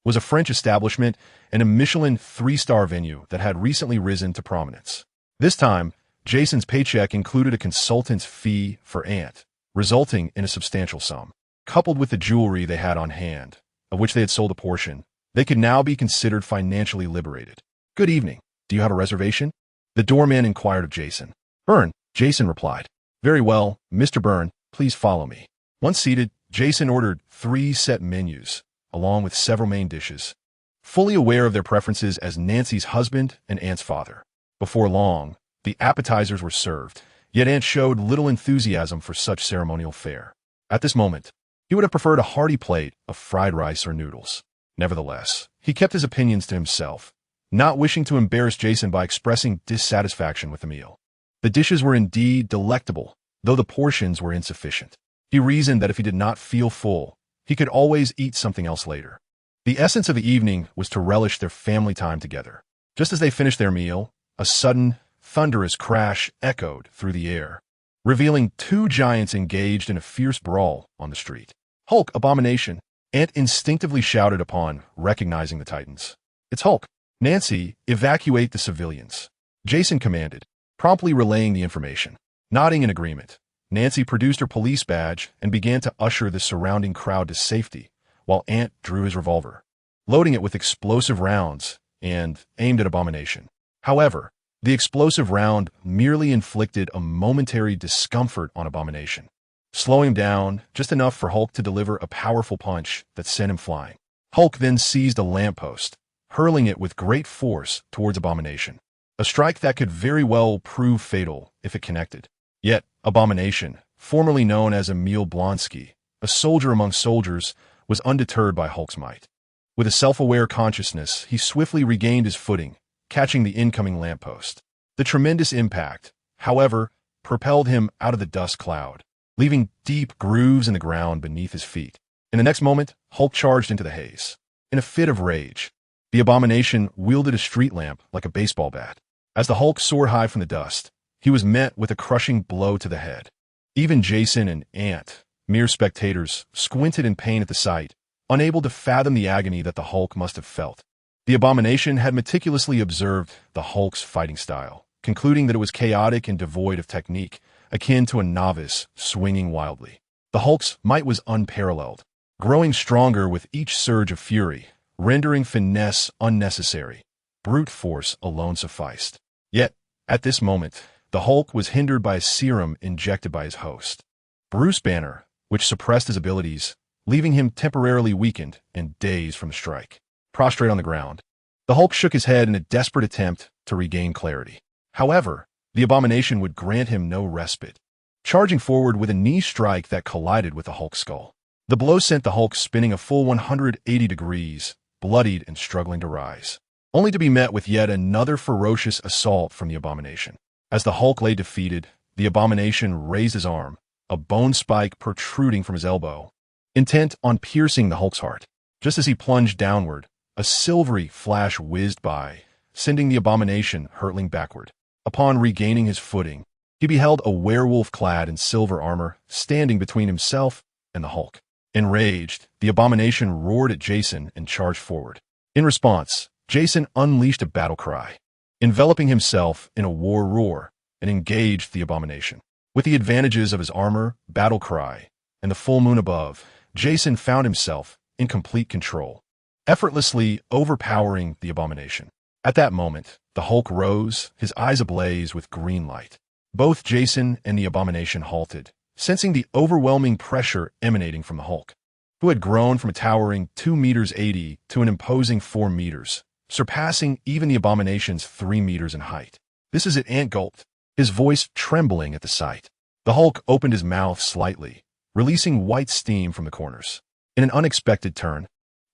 was a French establishment and a Michelin 3-star venue that had recently risen to prominence. This time, Jason's paycheck included a consultant's fee for Ant, resulting in a substantial sum. Coupled with the jewelry they had on hand, of which they had sold a portion, they could now be considered financially liberated. Good evening. Do you have a reservation? The doorman inquired of Jason. Byrne, Jason replied. Very well, Mr. Byrne, please follow me. Once seated, Jason ordered 3 set menus, along with several main dishes, fully aware of their preferences as Nancy's husband and Ant's father. Before long, the appetizers were served, yet Ant showed little enthusiasm for such ceremonial fare. At this moment, he would have preferred a hearty plate of fried rice or noodles. Nevertheless, he kept his opinions to himself, not wishing to embarrass Jason by expressing dissatisfaction with the meal. The dishes were indeed delectable, though the portions were insufficient. He reasoned that if he did not feel full, he could always eat something else later. The essence of the evening was to relish their family time together. Just as they finished their meal, a sudden, thunderous crash echoed through the air, revealing 2 giants engaged in a fierce brawl on the street. Hulk, abomination! Ant instinctively shouted upon recognizing the Titans. It's Hulk. Nancy, evacuate the civilians. Jason commanded, promptly relaying the information. Nodding in agreement, Nancy produced her police badge and began to usher the surrounding crowd to safety, while Ant drew his revolver, loading it with explosive rounds and aimed at Abomination. However, the explosive round merely inflicted a momentary discomfort on Abomination, slowing him down just enough for Hulk to deliver a powerful punch that sent him flying. Hulk then seized a lamppost, hurling it with great force towards Abomination, a strike that could very well prove fatal if it connected. Yet, Abomination, formerly known as Emil Blonsky, a soldier among soldiers, was undeterred by Hulk's might. With a self-aware consciousness, he swiftly regained his footing, catching the incoming lamppost. The tremendous impact, however, propelled him out of the dust cloud, leaving deep grooves in the ground beneath his feet. In the next moment, Hulk charged into the haze. In a fit of rage, the Abomination wielded a street lamp like a baseball bat. As the Hulk soared high from the dust, he was met with a crushing blow to the head. Even Jason and Ant, mere spectators, squinted in pain at the sight, unable to fathom the agony that the Hulk must have felt. The Abomination had meticulously observed the Hulk's fighting style, concluding that it was chaotic and devoid of technique, akin to a novice swinging wildly. The Hulk's might was unparalleled, growing stronger with each surge of fury, rendering finesse unnecessary. Brute force alone sufficed. Yet, at this moment, the Hulk was hindered by a serum injected by his host, Bruce Banner, which suppressed his abilities, leaving him temporarily weakened and dazed from the strike. Prostrate on the ground, the Hulk shook his head in a desperate attempt to regain clarity. However, the Abomination would grant him no respite, charging forward with a knee strike that collided with the Hulk's skull. The blow sent the Hulk spinning a full 180 degrees, bloodied and struggling to rise, only to be met with yet another ferocious assault from the Abomination. As the Hulk lay defeated, the Abomination raised his arm, a bone spike protruding from his elbow, intent on piercing the Hulk's heart. Just as he plunged downward, a silvery flash whizzed by, sending the abomination hurtling backward. Upon regaining his footing, he beheld a werewolf clad in silver armor standing between himself and the Hulk. Enraged, the abomination roared at Jason and charged forward. In response, Jason unleashed a battle cry, enveloping himself in a war roar, and engaged the abomination. With the advantages of his armor, battle cry, and the full moon above, Jason found himself in complete control, effortlessly overpowering the abomination. At that moment, the Hulk rose, his eyes ablaze with green light. Both Jason and the abomination halted, sensing the overwhelming pressure emanating from the Hulk, who had grown from a towering 2 meters 80 to an imposing 4 meters, surpassing even the abomination's 3 meters in height. "This is it," Ant gulped, his voice trembling at the sight. The Hulk opened his mouth slightly, releasing white steam from the corners. In an unexpected turn,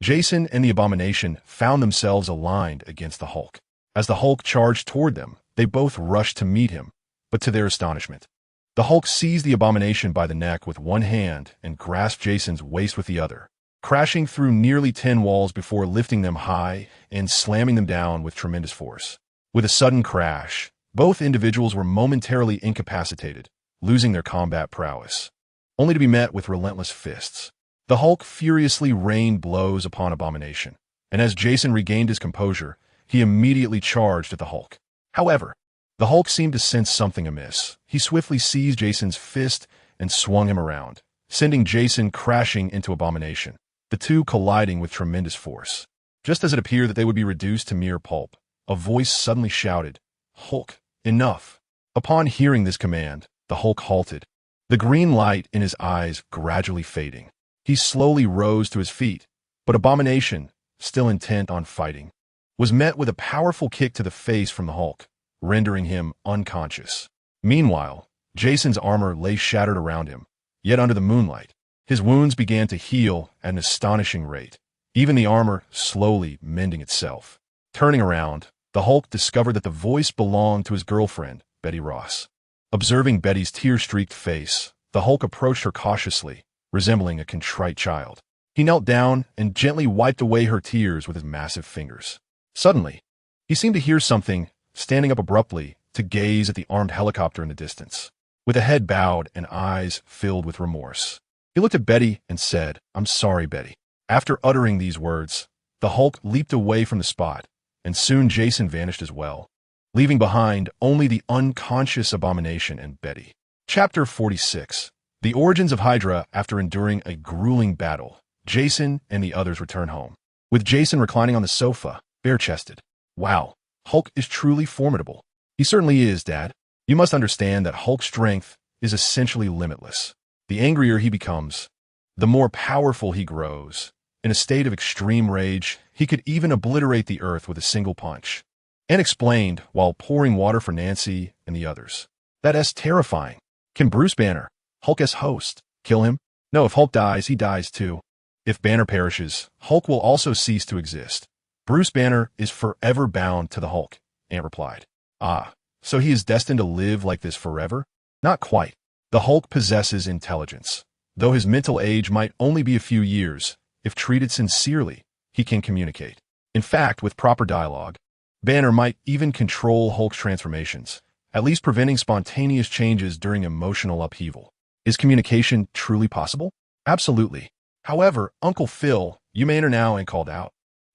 Jason and the abomination found themselves aligned against the Hulk. As the Hulk charged toward them, they both rushed to meet him, but to their astonishment, the Hulk seized the abomination by the neck with one hand and grasped Jason's waist with the other, crashing through nearly 10 walls before lifting them high and slamming them down with tremendous force. With a sudden crash, both individuals were momentarily incapacitated, losing their combat prowess, only to be met with relentless fists. The Hulk furiously rained blows upon Abomination, and as Jason regained his composure, he immediately charged at the Hulk. However, the Hulk seemed to sense something amiss. He swiftly seized Jason's fist and swung him around, sending Jason crashing into Abomination, the two colliding with tremendous force. Just as it appeared that they would be reduced to mere pulp, a voice suddenly shouted, "Hulk, enough!" Upon hearing this command, the Hulk halted, the green light in his eyes gradually fading. He slowly rose to his feet, but Abomination, still intent on fighting, was met with a powerful kick to the face from the Hulk, rendering him unconscious. Meanwhile, Jason's armor lay shattered around him, yet under the moonlight, his wounds began to heal at an astonishing rate, even the armor slowly mending itself. Turning around, the Hulk discovered that the voice belonged to his girlfriend, Betty Ross. Observing Betty's tear-streaked face, the Hulk approached her cautiously, resembling a contrite child. He knelt down and gently wiped away her tears with his massive fingers. Suddenly, he seemed to hear something, standing up abruptly to gaze at the armed helicopter in the distance. With a head bowed and eyes filled with remorse, he looked at Betty and said, "I'm sorry, Betty." After uttering these words, the Hulk leaped away from the spot, and soon Jason vanished as well, leaving behind only the unconscious Abomination and Betty. Chapter 46. The origins of Hydra. After enduring a grueling battle, Jason and the others return home, with Jason reclining on the sofa, bare-chested. "Wow, Hulk is truly formidable." "He certainly is, Dad. You must understand that Hulk's strength is essentially limitless. The angrier he becomes, the more powerful he grows. In a state of extreme rage, he could even obliterate the earth with a single punch." Ant explained while pouring water for Nancy and the others. "That's terrifying. Can Bruce Banner, Hulk's host, kill him?" "No, if Hulk dies, he dies too. If Banner perishes, Hulk will also cease to exist. Bruce Banner is forever bound to the Hulk," Ant replied. "Ah, so he is destined to live like this forever?" "Not quite. The Hulk possesses intelligence. Though his mental age might only be a few years, if treated sincerely, he can communicate. In fact, with proper dialogue, Banner might even control Hulk's transformations, at least preventing spontaneous changes during emotional upheaval." "Is communication truly possible?" "Absolutely. However, Uncle Phil, you may enter now," and called out,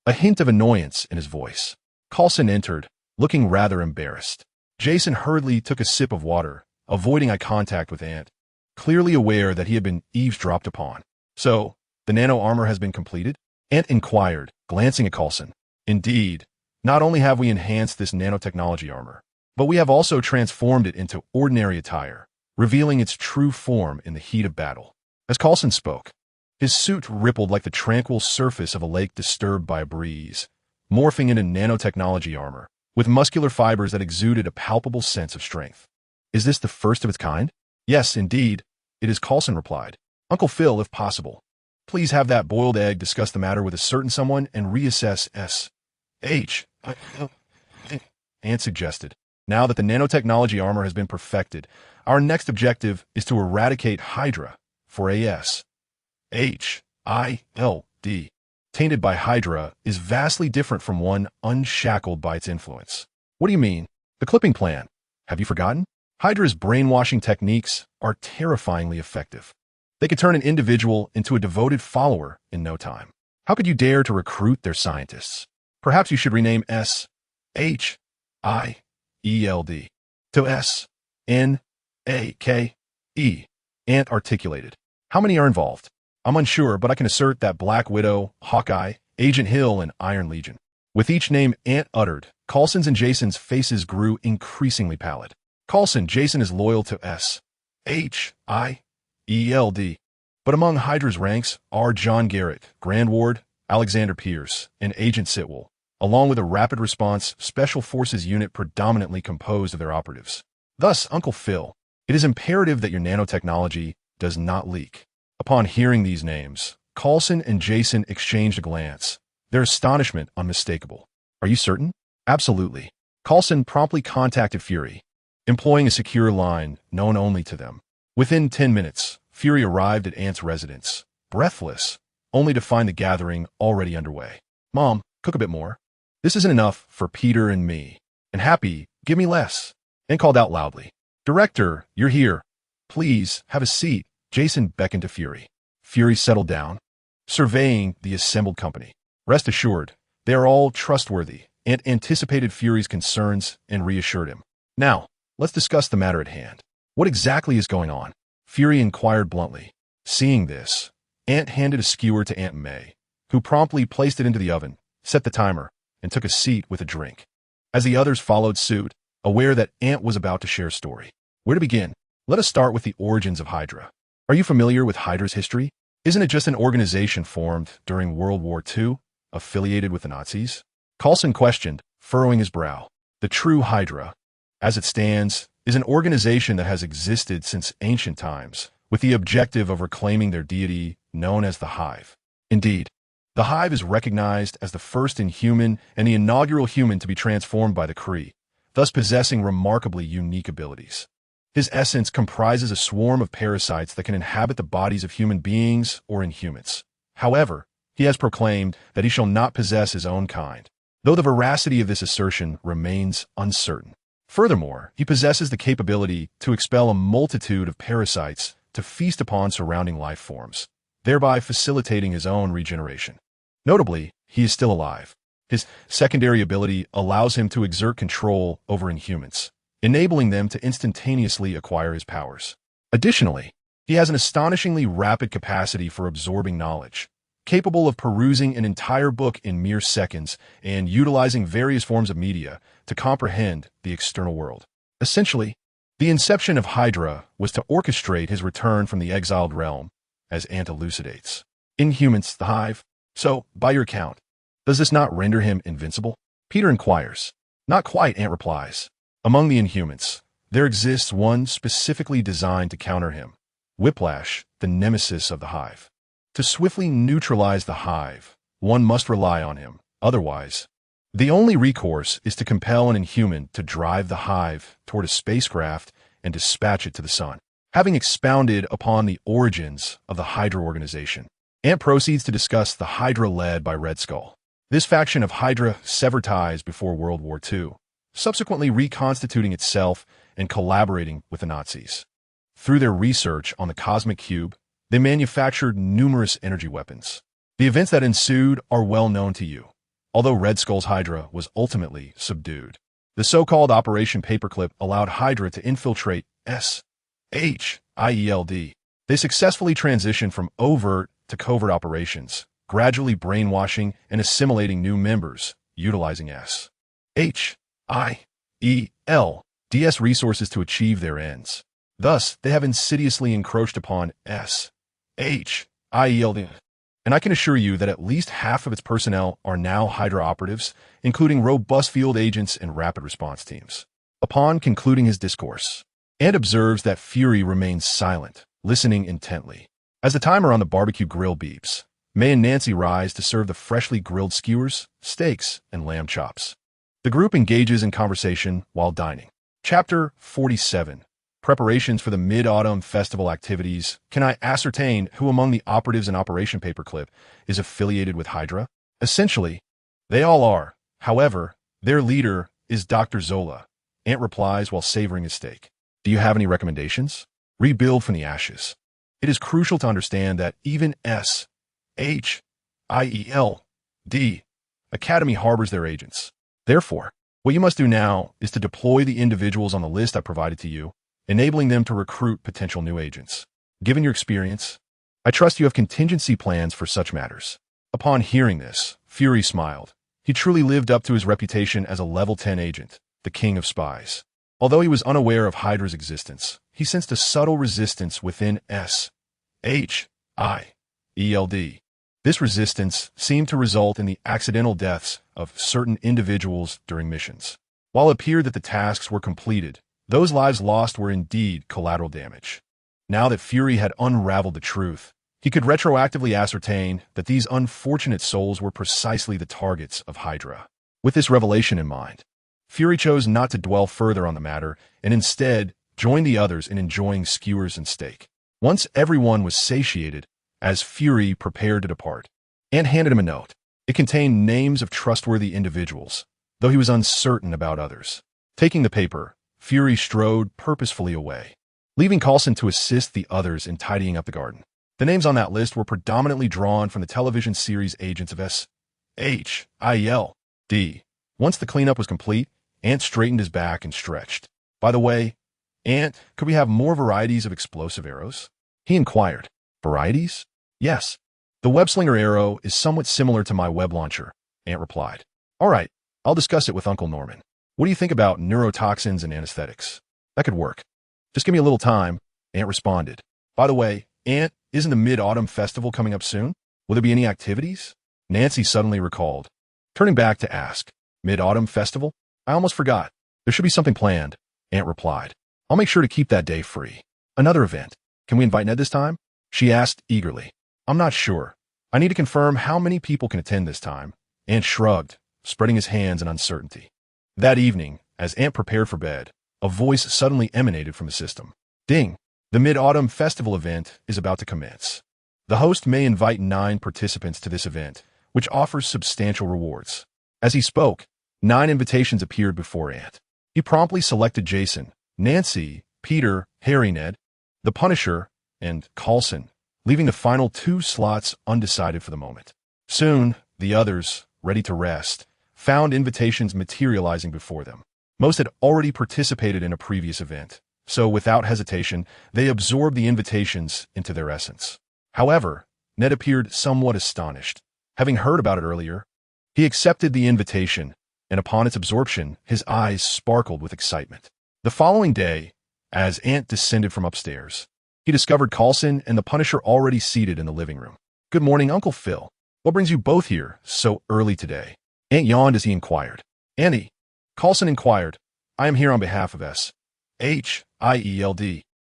a hint of annoyance in his voice. Coulson entered, looking rather embarrassed. Jason hurriedly took a sip of water, avoiding eye contact with Ant, clearly aware that he had been eavesdropped upon. "So, the nano-armor has been completed?" Ant inquired, glancing at Coulson. "Indeed. Not only have we enhanced this nanotechnology armor, but we have also transformed it into ordinary attire, revealing its true form in the heat of battle." As Coulson spoke, his suit rippled like the tranquil surface of a lake disturbed by a breeze, morphing into nanotechnology armor, with muscular fibers that exuded a palpable sense of strength. "Is this the first of its kind?" "Yes, indeed, it is," Coulson replied. "Uncle Phil, if possible, please have that boiled egg discuss the matter with a certain someone and reassess S.H.I.E.L.D, Ant suggested. Now that the nanotechnology armor has been perfected, our next objective is to eradicate Hydra for S.H.I.E.L.D. Tainted by Hydra is vastly different from one unshackled by its influence. What do you mean? The clipping plan. Have you forgotten? Hydra's brainwashing techniques are terrifyingly effective. They could turn an individual into a devoted follower in no time. How could you dare to recruit their scientists? Perhaps you should rename S.H.I.E.L.D. to S.N.A.K.E. Ant articulated. How many are involved? I'm unsure, but I can assert that Black Widow, Hawkeye, Agent Hill, and Iron Legion. With each name Ant uttered, Coulson's and Jason's faces grew increasingly pallid. Coulson, Jason is loyal to S.H.I.E.L.D. But among Hydra's ranks are John Garrett, Grand Ward, Alexander Pierce, and Agent Sitwell, along with a rapid response Special Forces unit predominantly composed of their operatives. Thus, Uncle Phil, it is imperative that your nanotechnology does not leak. Upon hearing these names, Coulson and Jason exchanged a glance, their astonishment unmistakable. Are you certain? Absolutely. Coulson promptly contacted Fury, employing a secure line known only to them. Within 10 minutes, Fury arrived at Ant's residence, breathless, only to find the gathering already underway. Mom, cook a bit more. This isn't enough for Peter and me. And Happy, give me less. Ant called out loudly. Director, you're here. Please, have a seat. Jason beckoned to Fury. Fury settled down, surveying the assembled company. Rest assured, they are all trustworthy. Ant anticipated Fury's concerns and reassured him. Now, let's discuss the matter at hand. What exactly is going on? Fury inquired bluntly. Seeing this, Ant handed a skewer to Aunt May, who promptly placed it into the oven, set the timer, and took a seat with a drink. As the others followed suit, aware that Ant was about to share a story. Where to begin? Let us start with the origins of Hydra. Are you familiar with Hydra's history? Isn't it just an organization formed during World War II, affiliated with the Nazis? Coulson questioned, furrowing his brow. The true Hydra, as it stands, is an organization that has existed since ancient times, with the objective of reclaiming their deity known as the Hive. Indeed, the Hive is recognized as the first inhuman and the inaugural human to be transformed by the Kree, thus possessing remarkably unique abilities. His essence comprises a swarm of parasites that can inhabit the bodies of human beings or inhumans. However, he has proclaimed that he shall not possess his own kind, though the veracity of this assertion remains uncertain. Furthermore, he possesses the capability to expel a multitude of parasites to feast upon surrounding life forms, thereby facilitating his own regeneration. Notably, he is still alive. His secondary ability allows him to exert control over inhumans, enabling them to instantaneously acquire his powers. Additionally, he has an astonishingly rapid capacity for absorbing knowledge, capable of perusing an entire book in mere seconds and utilizing various forms of media to comprehend the external world. Essentially, the inception of Hydra was to orchestrate his return from the exiled realm, as Ant elucidates. Inhumans, the Hive. So, by your account, does this not render him invincible? Peter inquires. Not quite, Ant replies. Among the Inhumans, there exists one specifically designed to counter him, Whiplash, the nemesis of the Hive. To swiftly neutralize the Hive, one must rely on him. Otherwise, the only recourse is to compel an Inhuman to drive the Hive toward a spacecraft and dispatch it to the sun. Having expounded upon the origins of the Hydra organization, Ant proceeds to discuss the Hydra led by Red Skull. This faction of Hydra severed ties before World War II, subsequently reconstituting itself and collaborating with the Nazis. Through their research on the Cosmic Cube, they manufactured numerous energy weapons. The events that ensued are well known to you, although Red Skull's Hydra was ultimately subdued. The so-called Operation Paperclip allowed Hydra to infiltrate S.H.I.E.L.D. They successfully transitioned from overt to covert operations, gradually brainwashing and assimilating new members, utilizing S.H.I.E.L.D's resources to achieve their ends. Thus, they have insidiously encroached upon S.H.I.E.L.D. And I can assure you that at least half of its personnel are now Hydra operatives, including robust field agents and rapid response teams. Upon concluding his discourse, Ant observes that Fury remains silent, listening intently. As the timer on the barbecue grill beeps, May and Nancy rise to serve the freshly grilled skewers, steaks, and lamb chops. The group engages in conversation while dining. Chapter 47. Preparations for the Mid-Autumn Festival activities. Can I ascertain who among the operatives in Operation Paperclip is affiliated with Hydra? Essentially, they all are. However, their leader is Dr. Zola. Ant replies while savoring his steak. Do you have any recommendations? Rebuild from the ashes. It is crucial to understand that even S.H.I.E.L.D. Academy harbors their agents. Therefore, what you must do now is to deploy the individuals on the list I provided to you, enabling them to recruit potential new agents. Given your experience, I trust you have contingency plans for such matters. Upon hearing this, Fury smiled. He truly lived up to his reputation as a level 10 agent, the king of spies. Although he was unaware of Hydra's existence, he sensed a subtle resistance within S.H.I.E.L.D. This resistance seemed to result in the accidental deaths of certain individuals during missions. While it appeared that the tasks were completed, those lives lost were indeed collateral damage. Now that Fury had unraveled the truth, he could retroactively ascertain that these unfortunate souls were precisely the targets of Hydra. With this revelation in mind, Fury chose not to dwell further on the matter and instead joined the others in enjoying skewers and steak. Once everyone was satiated, as Fury prepared to depart, Ant handed him a note. It contained names of trustworthy individuals, though he was uncertain about others. Taking the paper, Fury strode purposefully away, leaving Coulson to assist the others in tidying up the garden. The names on that list were predominantly drawn from the television series agents of S.H.I.E.L.D. Once the cleanup was complete, Ant straightened his back and stretched. By the way, Ant, could we have more varieties of explosive arrows? He inquired. Varieties? Yes. The web-slinger arrow is somewhat similar to my web launcher, Ant replied. All right, I'll discuss it with Uncle Norman. What do you think about neurotoxins and anesthetics? That could work. Just give me a little time, Ant responded. By the way, Ant, isn't the Mid-Autumn Festival coming up soon? Will there be any activities? Nancy suddenly recalled, turning back to ask, Mid-Autumn Festival? I almost forgot. There should be something planned, Ant replied. I'll make sure to keep that day free. Another event. Can we invite Ned this time? She asked eagerly. I'm not sure. I need to confirm how many people can attend this time. Ant shrugged, spreading his hands in uncertainty. That evening, as Ant prepared for bed, a voice suddenly emanated from the system. Ding! The Mid-Autumn Festival event is about to commence. The host may invite 9 participants to this event, which offers substantial rewards. As he spoke, 9 invitations appeared before Ant. He promptly selected Jason, Nancy, Peter, Harry, Ned, the Punisher, and Coulson, leaving the final 2 slots undecided for the moment. Soon, the others, ready to rest, found invitations materializing before them. Most had already participated in a previous event, so without hesitation, they absorbed the invitations into their essence. However, Ned appeared somewhat astonished. Having heard about it earlier, he accepted the invitation, and upon its absorption, his eyes sparkled with excitement. The following day, as Ant descended from upstairs, he discovered Coulson and the Punisher already seated in the living room. Good morning, Uncle Phil. What brings you both here so early today? Ant yawned as he inquired. Annie, Coulson inquired, I am here on behalf of S.H.I.E.L.D.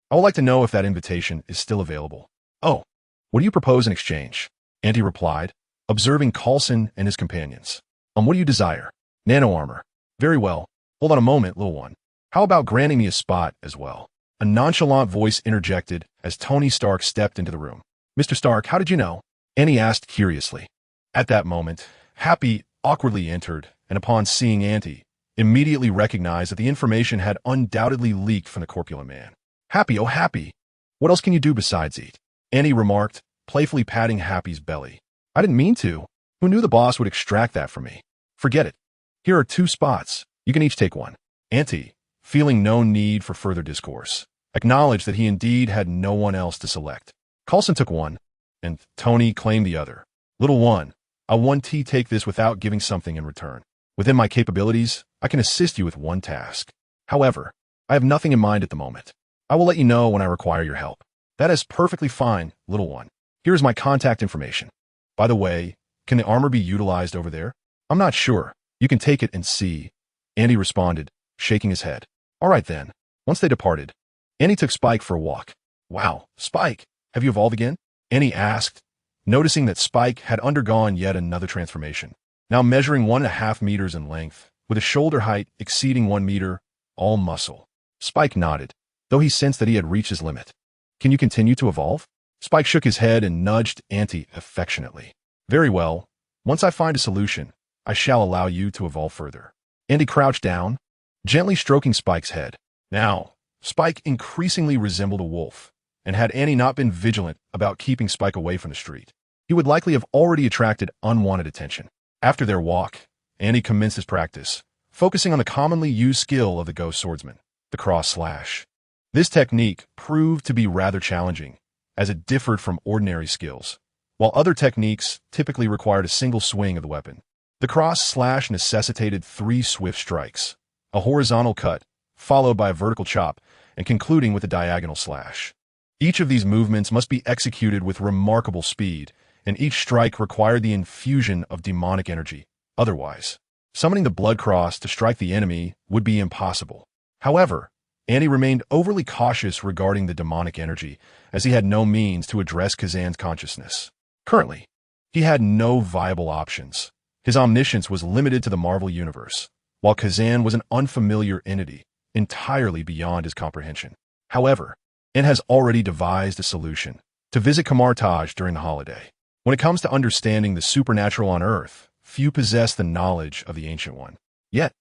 I would like to know if that invitation is still available. Oh, what do you propose in exchange? Andy replied, observing Coulson and his companions. What do you desire? Nano armor. Very well. Hold on a moment, little one. How about granting me a spot as well? A nonchalant voice interjected as Tony Stark stepped into the room. Mr. Stark, how did you know? Annie asked curiously. At that moment, Happy awkwardly entered, and upon seeing Auntie, immediately recognized that the information had undoubtedly leaked from the corpulent man. Happy, oh Happy, what else can you do besides eat? Annie remarked, playfully patting Happy's belly. I didn't mean to. Who knew the boss would extract that from me? Forget it. Here are 2 spots. You can each take one. Auntie, feeling no need for further discourse, acknowledged that he indeed had no one else to select. Coulson took one, and Tony claimed the other. Little one, I want to take this without giving something in return. Within my capabilities, I can assist you with one task. However, I have nothing in mind at the moment. I will let you know when I require your help. That is perfectly fine, little one. Here is my contact information. By the way, can the armor be utilized over there? I'm not sure. You can take it and see. Andy responded, shaking his head. All right then. Once they departed, Annie took Spike for a walk. Wow, Spike, have you evolved again? Annie asked, noticing that Spike had undergone yet another transformation. Now measuring 1.5 meters in length, with a shoulder height exceeding 1 meter, all muscle. Spike nodded, though he sensed that he had reached his limit. Can you continue to evolve? Spike shook his head and nudged Auntie affectionately. Very well. Once I find a solution, I shall allow you to evolve further. Andy crouched down, gently stroking Spike's head. Now, Spike increasingly resembled a wolf, and had Annie not been vigilant about keeping Spike away from the street, he would likely have already attracted unwanted attention. After their walk, Annie commenced his practice, focusing on the commonly used skill of the ghost swordsman, the cross slash. This technique proved to be rather challenging, as it differed from ordinary skills. While other techniques typically required a single swing of the weapon, the cross slash necessitated 3 swift strikes, a horizontal cut, followed by a vertical chop, and concluding with a diagonal slash. Each of these movements must be executed with remarkable speed, and each strike required the infusion of demonic energy. Otherwise, summoning the blood cross to strike the enemy would be impossible. However, Andy remained overly cautious regarding the demonic energy, as he had no means to address Kazan's consciousness. Currently, he had no viable options. His omniscience was limited to the Marvel Universe, while Kazan was an unfamiliar entity, entirely beyond his comprehension. However, Ant has already devised a solution: to visit Kamartaj during the holiday. When it comes to understanding the supernatural on Earth, few possess the knowledge of the Ancient One. Yet,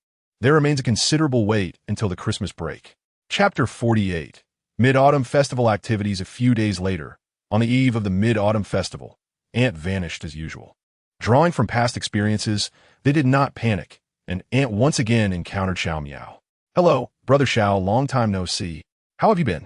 there remains a considerable wait until the Christmas break. Chapter 48. Mid-Autumn Festival Activities. A few days later, on the eve of the Mid-Autumn Festival, Ant vanished as usual. Drawing from past experiences, they did not panic, and Ant once again encountered Xiao. Hello, Brother Xiao, long time no see. How have you been?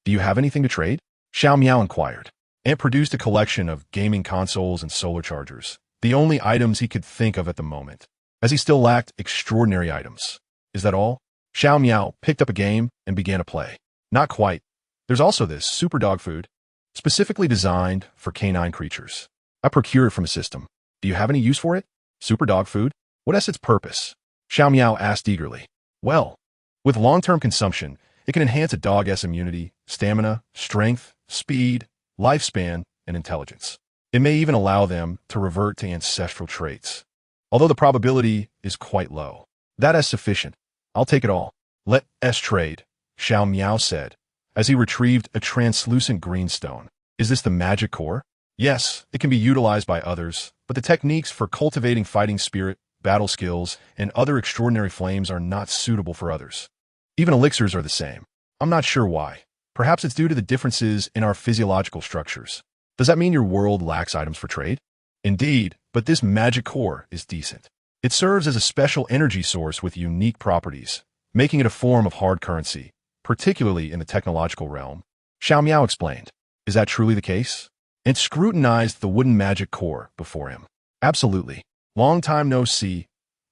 Do you have anything to trade? Xiao inquired. Ant produced a collection of gaming consoles and solar chargers, the only items he could think of at the moment, as he still lacked extraordinary items. Is that all? Xiao picked up a game and began to play. Not quite. There's also this super dog food, specifically designed for canine creatures. I procured it from a system. Do you have any use for it? Super dog food? What is its purpose? Xiao asked eagerly. Well, with long-term consumption, it can enhance a dog's immunity, stamina, strength, speed, lifespan, and intelligence. It may even allow them to revert to ancestral traits, although the probability is quite low. That is sufficient. I'll take it all. Let us trade, Xiao said, as he retrieved a translucent green stone. Is this the magic core? Yes, it can be utilized by others, but the techniques for cultivating fighting spirit, battle skills, and other extraordinary flames are not suitable for others. Even elixirs are the same. I'm not sure why. Perhaps it's due to the differences in our physiological structures. Does that mean your world lacks items for trade? Indeed, but this magic core is decent. It serves as a special energy source with unique properties, making it a form of hard currency, particularly in the technological realm. Xiao explained. Is that truly the case? And scrutinized the wooden magic core before him. Absolutely. Long time no see.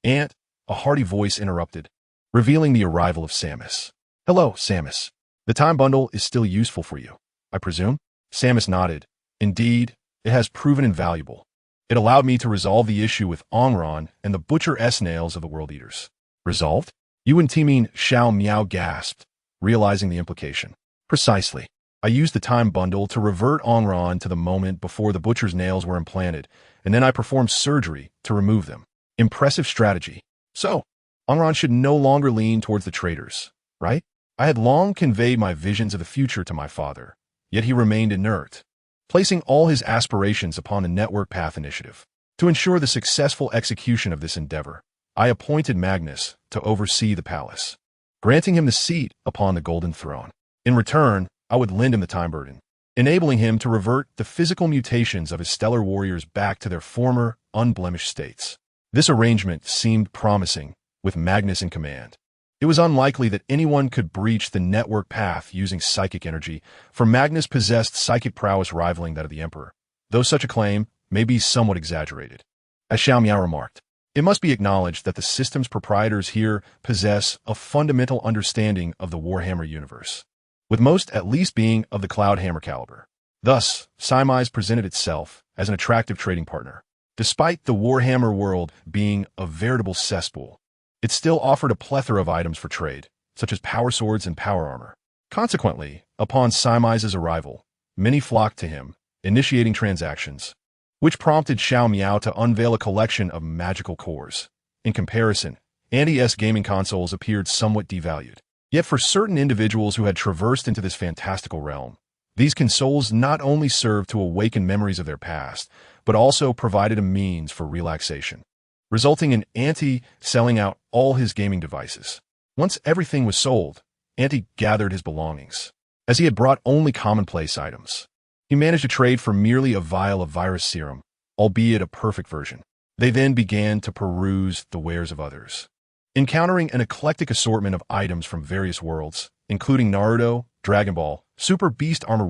Ant, a hearty voice interrupted, revealing the arrival of Samus. Hello, Samus. The time bundle is still useful for you, I presume? Samus nodded. Indeed, it has proven invaluable. It allowed me to resolve the issue with Ongron and the Butcher S-Nails of the World Eaters. Resolved? You and Teaming Xiao gasped, realizing the implication. Precisely. I used the time bundle to revert Ongron to the moment before the Butcher's nails were implanted, and then I performed surgery to remove them. Impressive strategy. So, Ongron should no longer lean towards the traitors, right? I had long conveyed my visions of the future to my father, yet he remained inert, placing all his aspirations upon the Network Path Initiative. To ensure the successful execution of this endeavor, I appointed Magnus to oversee the palace, granting him the seat upon the Golden Throne. In return, I would lend him the time burden, enabling him to revert the physical mutations of his stellar warriors back to their former, unblemished states. This arrangement seemed promising, with Magnus in command. It was unlikely that anyone could breach the network path using psychic energy, for Magnus possessed psychic prowess rivaling that of the Emperor, though such a claim may be somewhat exaggerated. As Xiao remarked, it must be acknowledged that the system's proprietors here possess a fundamental understanding of the Warhammer universe, with most at least being of the Cloudhammer caliber. Thus, S.H.I.E.L.D. presented itself as an attractive trading partner. Despite the Warhammer world being a veritable cesspool, it still offered a plethora of items for trade, such as power swords and power armor. Consequently, upon S.H.I.E.L.D.'s arrival, many flocked to him, initiating transactions, which prompted Xiao to unveil a collection of magical cores. In comparison, Anyue's gaming consoles appeared somewhat devalued. Yet for certain individuals who had traversed into this fantastical realm, these consoles not only served to awaken memories of their past, but also provided a means for relaxation, resulting in Ante selling out all his gaming devices. Once everything was sold, Ante gathered his belongings. As he had brought only commonplace items, he managed to trade for merely a vial of virus serum, albeit a perfect version. They then began to peruse the wares of others, encountering an eclectic assortment of items from various worlds, including Naruto, Dragon Ball, Super Beast Armored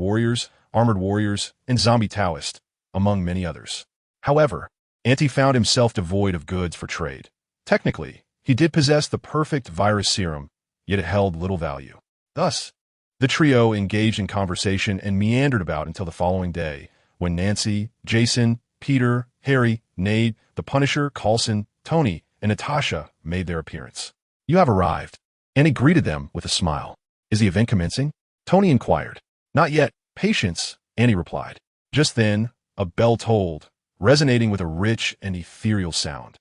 Warriors, and Zombie Taoist, among many others. However, Ante found himself devoid of goods for trade. Technically, he did possess the perfect virus serum, yet it held little value. Thus, the trio engaged in conversation and meandered about until the following day, when Nancy, Jason, Peter, Harry, Nate, the Punisher, Coulson, Tony, and Natasha made their appearance. "You have arrived," and he greeted them with a smile. "Is the event commencing?" Tony inquired. "Not yet. Patience," Annie replied. Just then, a bell tolled, resonating with a rich and ethereal sound.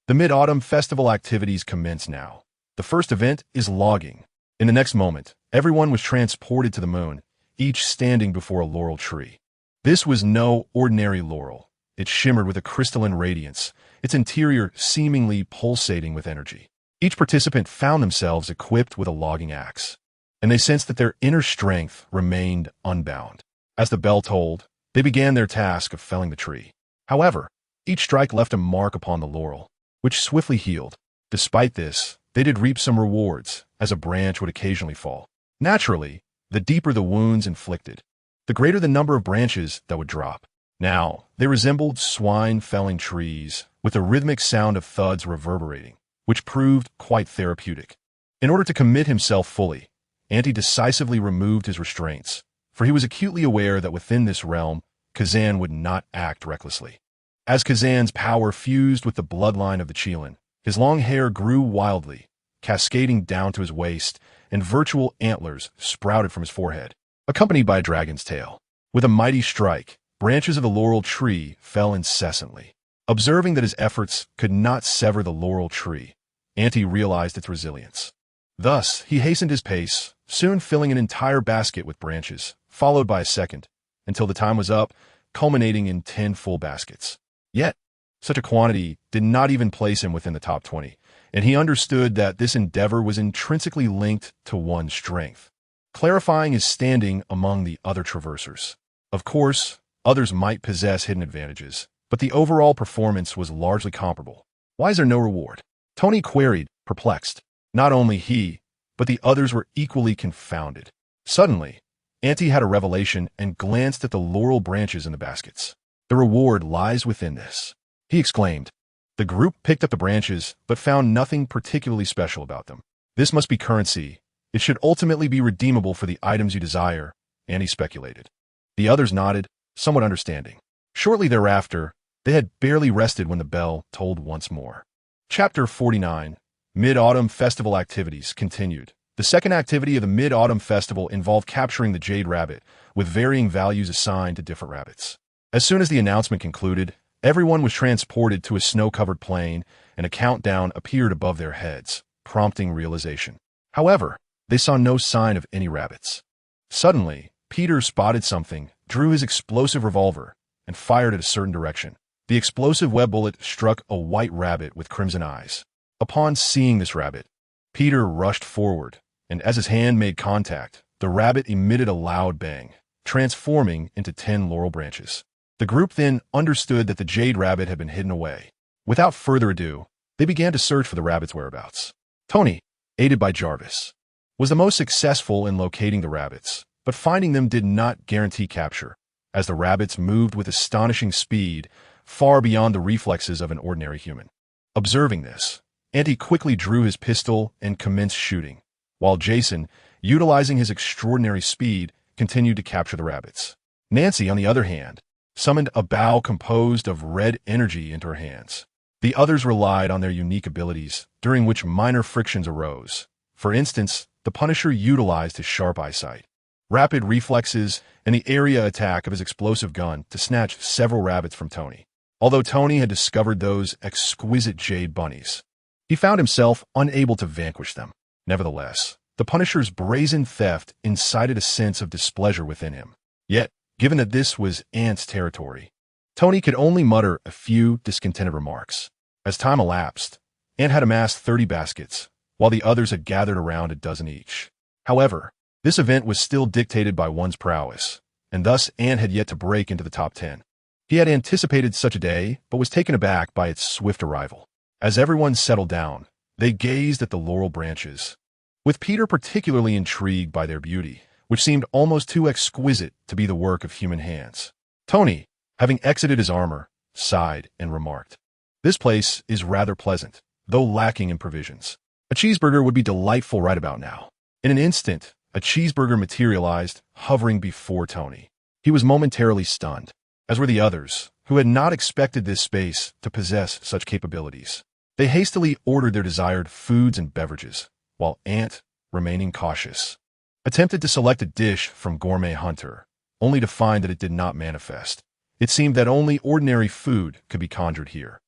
The Mid-Autumn Festival activities commence now. The first event is logging. In the next moment, everyone was transported to the moon, each standing before a laurel tree. This was no ordinary laurel. It shimmered with a crystalline radiance, its interior seemingly pulsating with energy. Each participant found themselves equipped with a logging axe, and they sensed that their inner strength remained unbound. As the bell tolled, they began their task of felling the tree. However, each strike left a mark upon the laurel, which swiftly healed. Despite this, they did reap some rewards, as a branch would occasionally fall. Naturally, the deeper the wounds inflicted, the greater the number of branches that would drop. Now, they resembled swine felling trees, with a rhythmic sound of thuds reverberating, which proved quite therapeutic. In order to commit himself fully, Ante decisively removed his restraints, for he was acutely aware that within this realm, Kazan would not act recklessly. As Kazan's power fused with the bloodline of the Qilin, his long hair grew wildly, cascading down to his waist, and virtual antlers sprouted from his forehead, accompanied by a dragon's tail. With a mighty strike, branches of the laurel tree fell incessantly. Observing that his efforts could not sever the laurel tree, Ante realized its resilience. Thus, he hastened his pace, soon filling an entire basket with branches, followed by a second, until the time was up, culminating in 10 full baskets. Yet, such a quantity did not even place him within the top 20, and he understood that this endeavor was intrinsically linked to one's strength, clarifying his standing among the other traversers. Of course, others might possess hidden advantages, but the overall performance was largely comparable. "Why is there no reward?" Tony queried, perplexed. Not only he, but the others were equally confounded. Suddenly, Ante had a revelation and glanced at the laurel branches in the baskets. "The reward lies within this," he exclaimed. The group picked up the branches, but found nothing particularly special about them. "This must be currency. It should ultimately be redeemable for the items you desire," Ante speculated. The others nodded, somewhat understanding. Shortly thereafter, they had barely rested when the bell tolled once more. Chapter 49. Mid-Autumn Festival Activities continued. The second activity of the Mid-Autumn Festival involved capturing the Jade Rabbit, with varying values assigned to different rabbits. As soon as the announcement concluded, everyone was transported to a snow-covered plain, and a countdown appeared above their heads, prompting realization. However, they saw no sign of any rabbits. Suddenly, Peter spotted something, drew his explosive revolver, and fired at a certain direction. The explosive web bullet struck a white rabbit with crimson eyes. Upon seeing this rabbit, Peter rushed forward, and as his hand made contact, the rabbit emitted a loud bang, transforming into 10 laurel branches. The group then understood that the jade rabbit had been hidden away. Without further ado, they began to search for the rabbit's whereabouts. Tony, aided by Jarvis, was the most successful in locating the rabbits, but finding them did not guarantee capture, as the rabbits moved with astonishing speed, far beyond the reflexes of an ordinary human. Observing this, Ante quickly drew his pistol and commenced shooting, while Jason, utilizing his extraordinary speed, continued to capture the rabbits. Nancy, on the other hand, summoned a bow composed of red energy into her hands. The others relied on their unique abilities, during which minor frictions arose. For instance, the Punisher utilized his sharp eyesight, rapid reflexes, and the area attack of his explosive gun to snatch several rabbits from Tony. Although Tony had discovered those exquisite jade bunnies, He found himself unable to vanquish them. Nevertheless, the Punisher's brazen theft incited a sense of displeasure within him. Yet, given that this was Ant's territory, Tony could only mutter a few discontented remarks. As time elapsed, Ant had amassed 30 baskets, while the others had gathered around a dozen each. However, this event was still dictated by one's prowess, and thus Ant had yet to break into the top 10. He had anticipated such a day, but was taken aback by its swift arrival. As everyone settled down, they gazed at the laurel branches, with Peter particularly intrigued by their beauty, which seemed almost too exquisite to be the work of human hands. Tony, having exited his armor, sighed and remarked, "This place is rather pleasant, though lacking in provisions. A cheeseburger would be delightful right about now." In an instant, a cheeseburger materialized, hovering before Tony. He was momentarily stunned, as were the others, who had not expected this space to possess such capabilities. They hastily ordered their desired foods and beverages, while Ant, remaining cautious, attempted to select a dish from Gourmet Hunter, only to find that it did not manifest. It seemed that only ordinary food could be conjured here.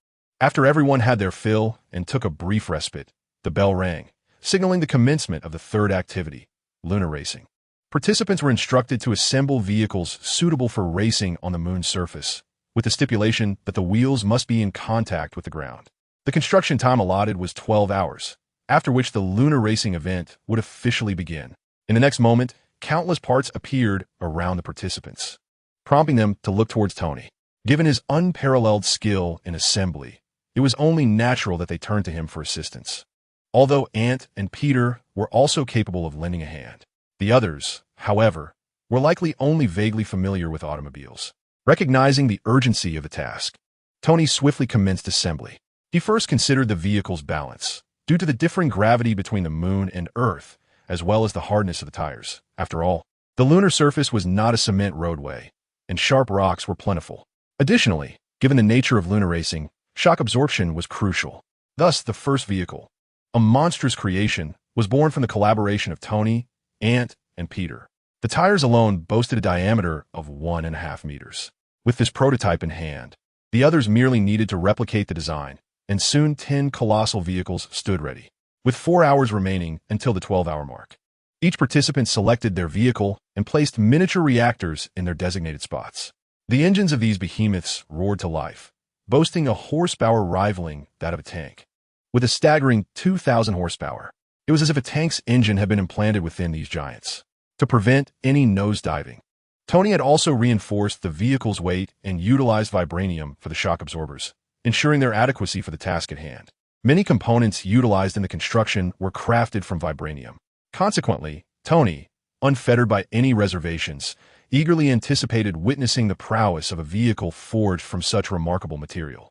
After everyone had their fill and took a brief respite, the bell rang, signaling the commencement of the third activity, lunar racing. Participants were instructed to assemble vehicles suitable for racing on the moon's surface, with the stipulation that the wheels must be in contact with the ground. The construction time allotted was 12 hours, after which the lunar racing event would officially begin. In the next moment, countless parts appeared around the participants, prompting them to look towards Tony. Given his unparalleled skill in assembly, it was only natural that they turned to him for assistance. Although Ant and Peter were also capable of lending a hand, the others, however, were likely only vaguely familiar with automobiles. Recognizing the urgency of the task, Tony swiftly commenced assembly. He first considered the vehicle's balance, due to the differing gravity between the moon and Earth, as well as the hardness of the tires. After all, the lunar surface was not a cement roadway, and sharp rocks were plentiful. Additionally, given the nature of lunar racing, shock absorption was crucial. Thus, the first vehicle, a monstrous creation, was born from the collaboration of Tony, Ant, and Peter. The tires alone boasted a diameter of 1.5 meters. With this prototype in hand, the others merely needed to replicate the design, and soon 10 colossal vehicles stood ready. With 4 hours remaining until the 12-hour mark, each participant selected their vehicle and placed miniature reactors in their designated spots. The engines of these behemoths roared to life, boasting a horsepower rivaling that of a tank. With a staggering 2,000 horsepower, it was as if a tank's engine had been implanted within these giants. To prevent any nosediving, Tony had also reinforced the vehicle's weight and utilized vibranium for the shock absorbers, ensuring their adequacy for the task at hand. Many components utilized in the construction were crafted from vibranium. Consequently, Tony, unfettered by any reservations, eagerly anticipated witnessing the prowess of a vehicle forged from such remarkable material.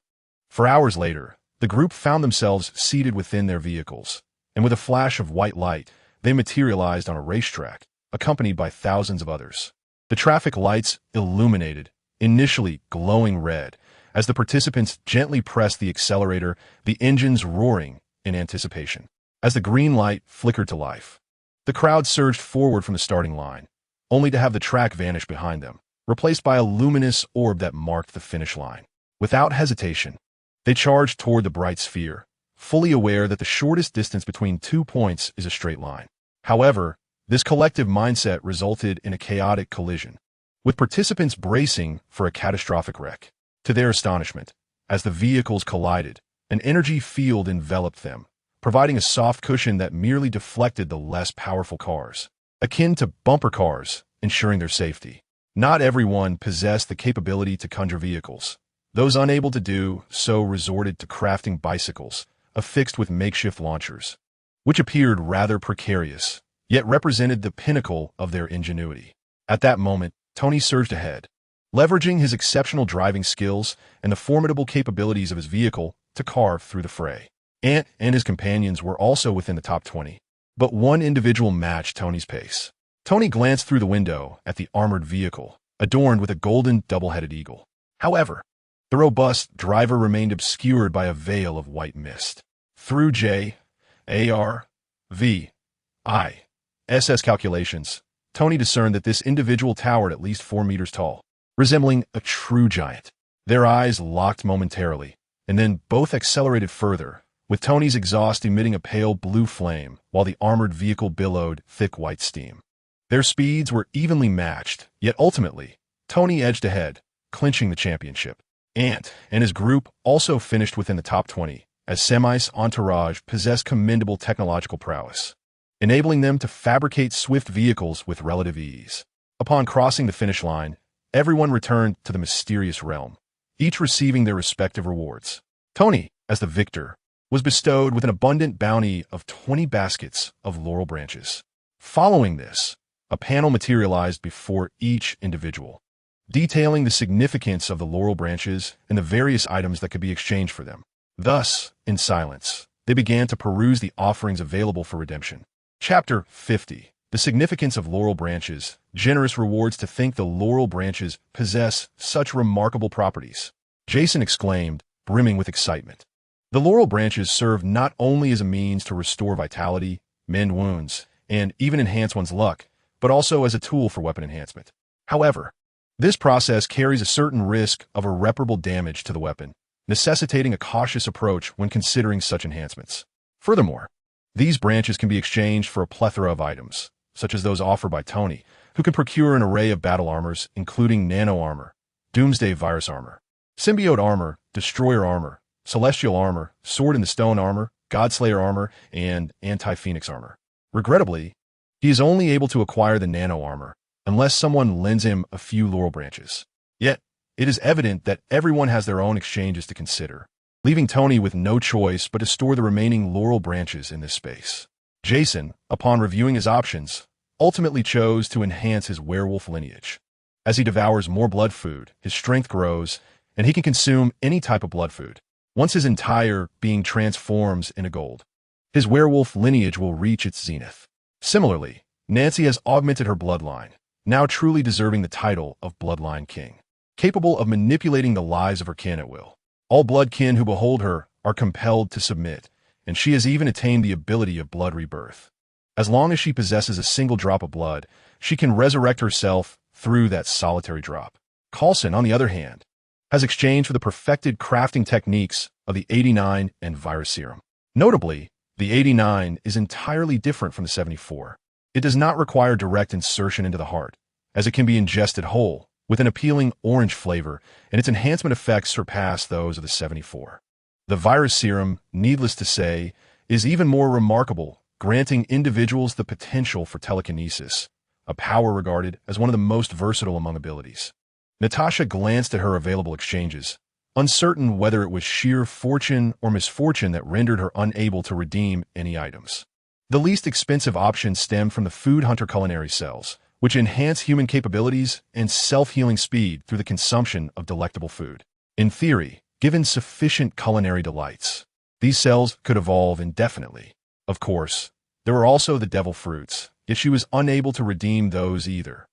For hours later, the group found themselves seated within their vehicles, and with a flash of white light, they materialized on a racetrack, accompanied by thousands of others. The traffic lights illuminated, initially glowing red, as the participants gently pressed the accelerator, the engines roaring in anticipation. As the green light flickered to life, the crowd surged forward from the starting line, only to have the track vanish behind them, replaced by a luminous orb that marked the finish line. Without hesitation, they charged toward the bright sphere, fully aware that the shortest distance between 2 points is a straight line. However, this collective mindset resulted in a chaotic collision, with participants bracing for a catastrophic wreck. To their astonishment, as the vehicles collided, an energy field enveloped them, providing a soft cushion that merely deflected the less powerful cars, akin to bumper cars, ensuring their safety. Not everyone possessed the capability to conjure vehicles. Those unable to do so resorted to crafting bicycles, affixed with makeshift launchers, which appeared rather precarious, yet represented the pinnacle of their ingenuity. At that moment, Tony surged ahead, leveraging his exceptional driving skills and the formidable capabilities of his vehicle to carve through the fray. Ant and his companions were also within the top 20, but one individual matched Tony's pace. Tony glanced through the window at the armored vehicle, adorned with a golden double-headed eagle. However, the robust driver remained obscured by a veil of white mist. Through J.A.R.V.I.S.S. calculations, Tony discerned that this individual towered at least 4 meters tall, resembling a true giant. Their eyes locked momentarily, and then both accelerated further, with Tony's exhaust emitting a pale blue flame while the armored vehicle billowed thick white steam. Their speeds were evenly matched, yet ultimately, Tony edged ahead, clinching the championship. Ant and his group also finished within the top 20, as Semi's entourage possessed commendable technological prowess, enabling them to fabricate swift vehicles with relative ease. Upon crossing the finish line, everyone returned to the mysterious realm, each receiving their respective rewards. Tony, as the victor, was bestowed with an abundant bounty of 20 baskets of laurel branches. Following this, a panel materialized before each individual, detailing the significance of the laurel branches and the various items that could be exchanged for them. Thus, in silence, they began to peruse the offerings available for redemption. Chapter 50. The significance of laurel branches. Generous rewards. To think the laurel branches possess such remarkable properties, Jason exclaimed, brimming with excitement. The laurel branches serve not only as a means to restore vitality, mend wounds, and even enhance one's luck, but also as a tool for weapon enhancement. However, this process carries a certain risk of irreparable damage to the weapon, necessitating a cautious approach when considering such enhancements. Furthermore, these branches can be exchanged for a plethora of items, such as those offered by Tony, who can procure an array of battle armors, including nano armor, doomsday virus armor, symbiote armor, destroyer armor, celestial armor, sword in the stone armor, godslayer armor, and anti-phoenix armor. Regrettably, he is only able to acquire the nano armor unless someone lends him a few laurel branches. Yet, it is evident that everyone has their own exchanges to consider, leaving Tony with no choice but to store the remaining laurel branches in this space. Jason, upon reviewing his options, ultimately chose to enhance his werewolf lineage. As he devours more blood food, his strength grows, and he can consume any type of blood food. Once his entire being transforms into gold, his werewolf lineage will reach its zenith. Similarly, Nancy has augmented her bloodline, now truly deserving the title of Bloodline King, capable of manipulating the lives of her kin at will. All blood kin who behold her are compelled to submit, and she has even attained the ability of blood rebirth. As long as she possesses a single drop of blood, she can resurrect herself through that solitary drop. Coulson, on the other hand, has exchanged for the perfected crafting techniques of the 89 and virus serum. Notably, the 89 is entirely different from the 74. It does not require direct insertion into the heart, as it can be ingested whole, with an appealing orange flavor, and its enhancement effects surpass those of the 74. The virus serum, needless to say, is even more remarkable, granting individuals the potential for telekinesis, a power regarded as one of the most versatile among abilities. Natasha glanced at her available exchanges, uncertain whether it was sheer fortune or misfortune that rendered her unable to redeem any items. The least expensive option stemmed from the Food Hunter culinary cells, which enhance human capabilities and self-healing speed through the consumption of delectable food. In theory, given sufficient culinary delights, these cells could evolve indefinitely. Of course, there were also the devil fruits, yet she was unable to redeem those either,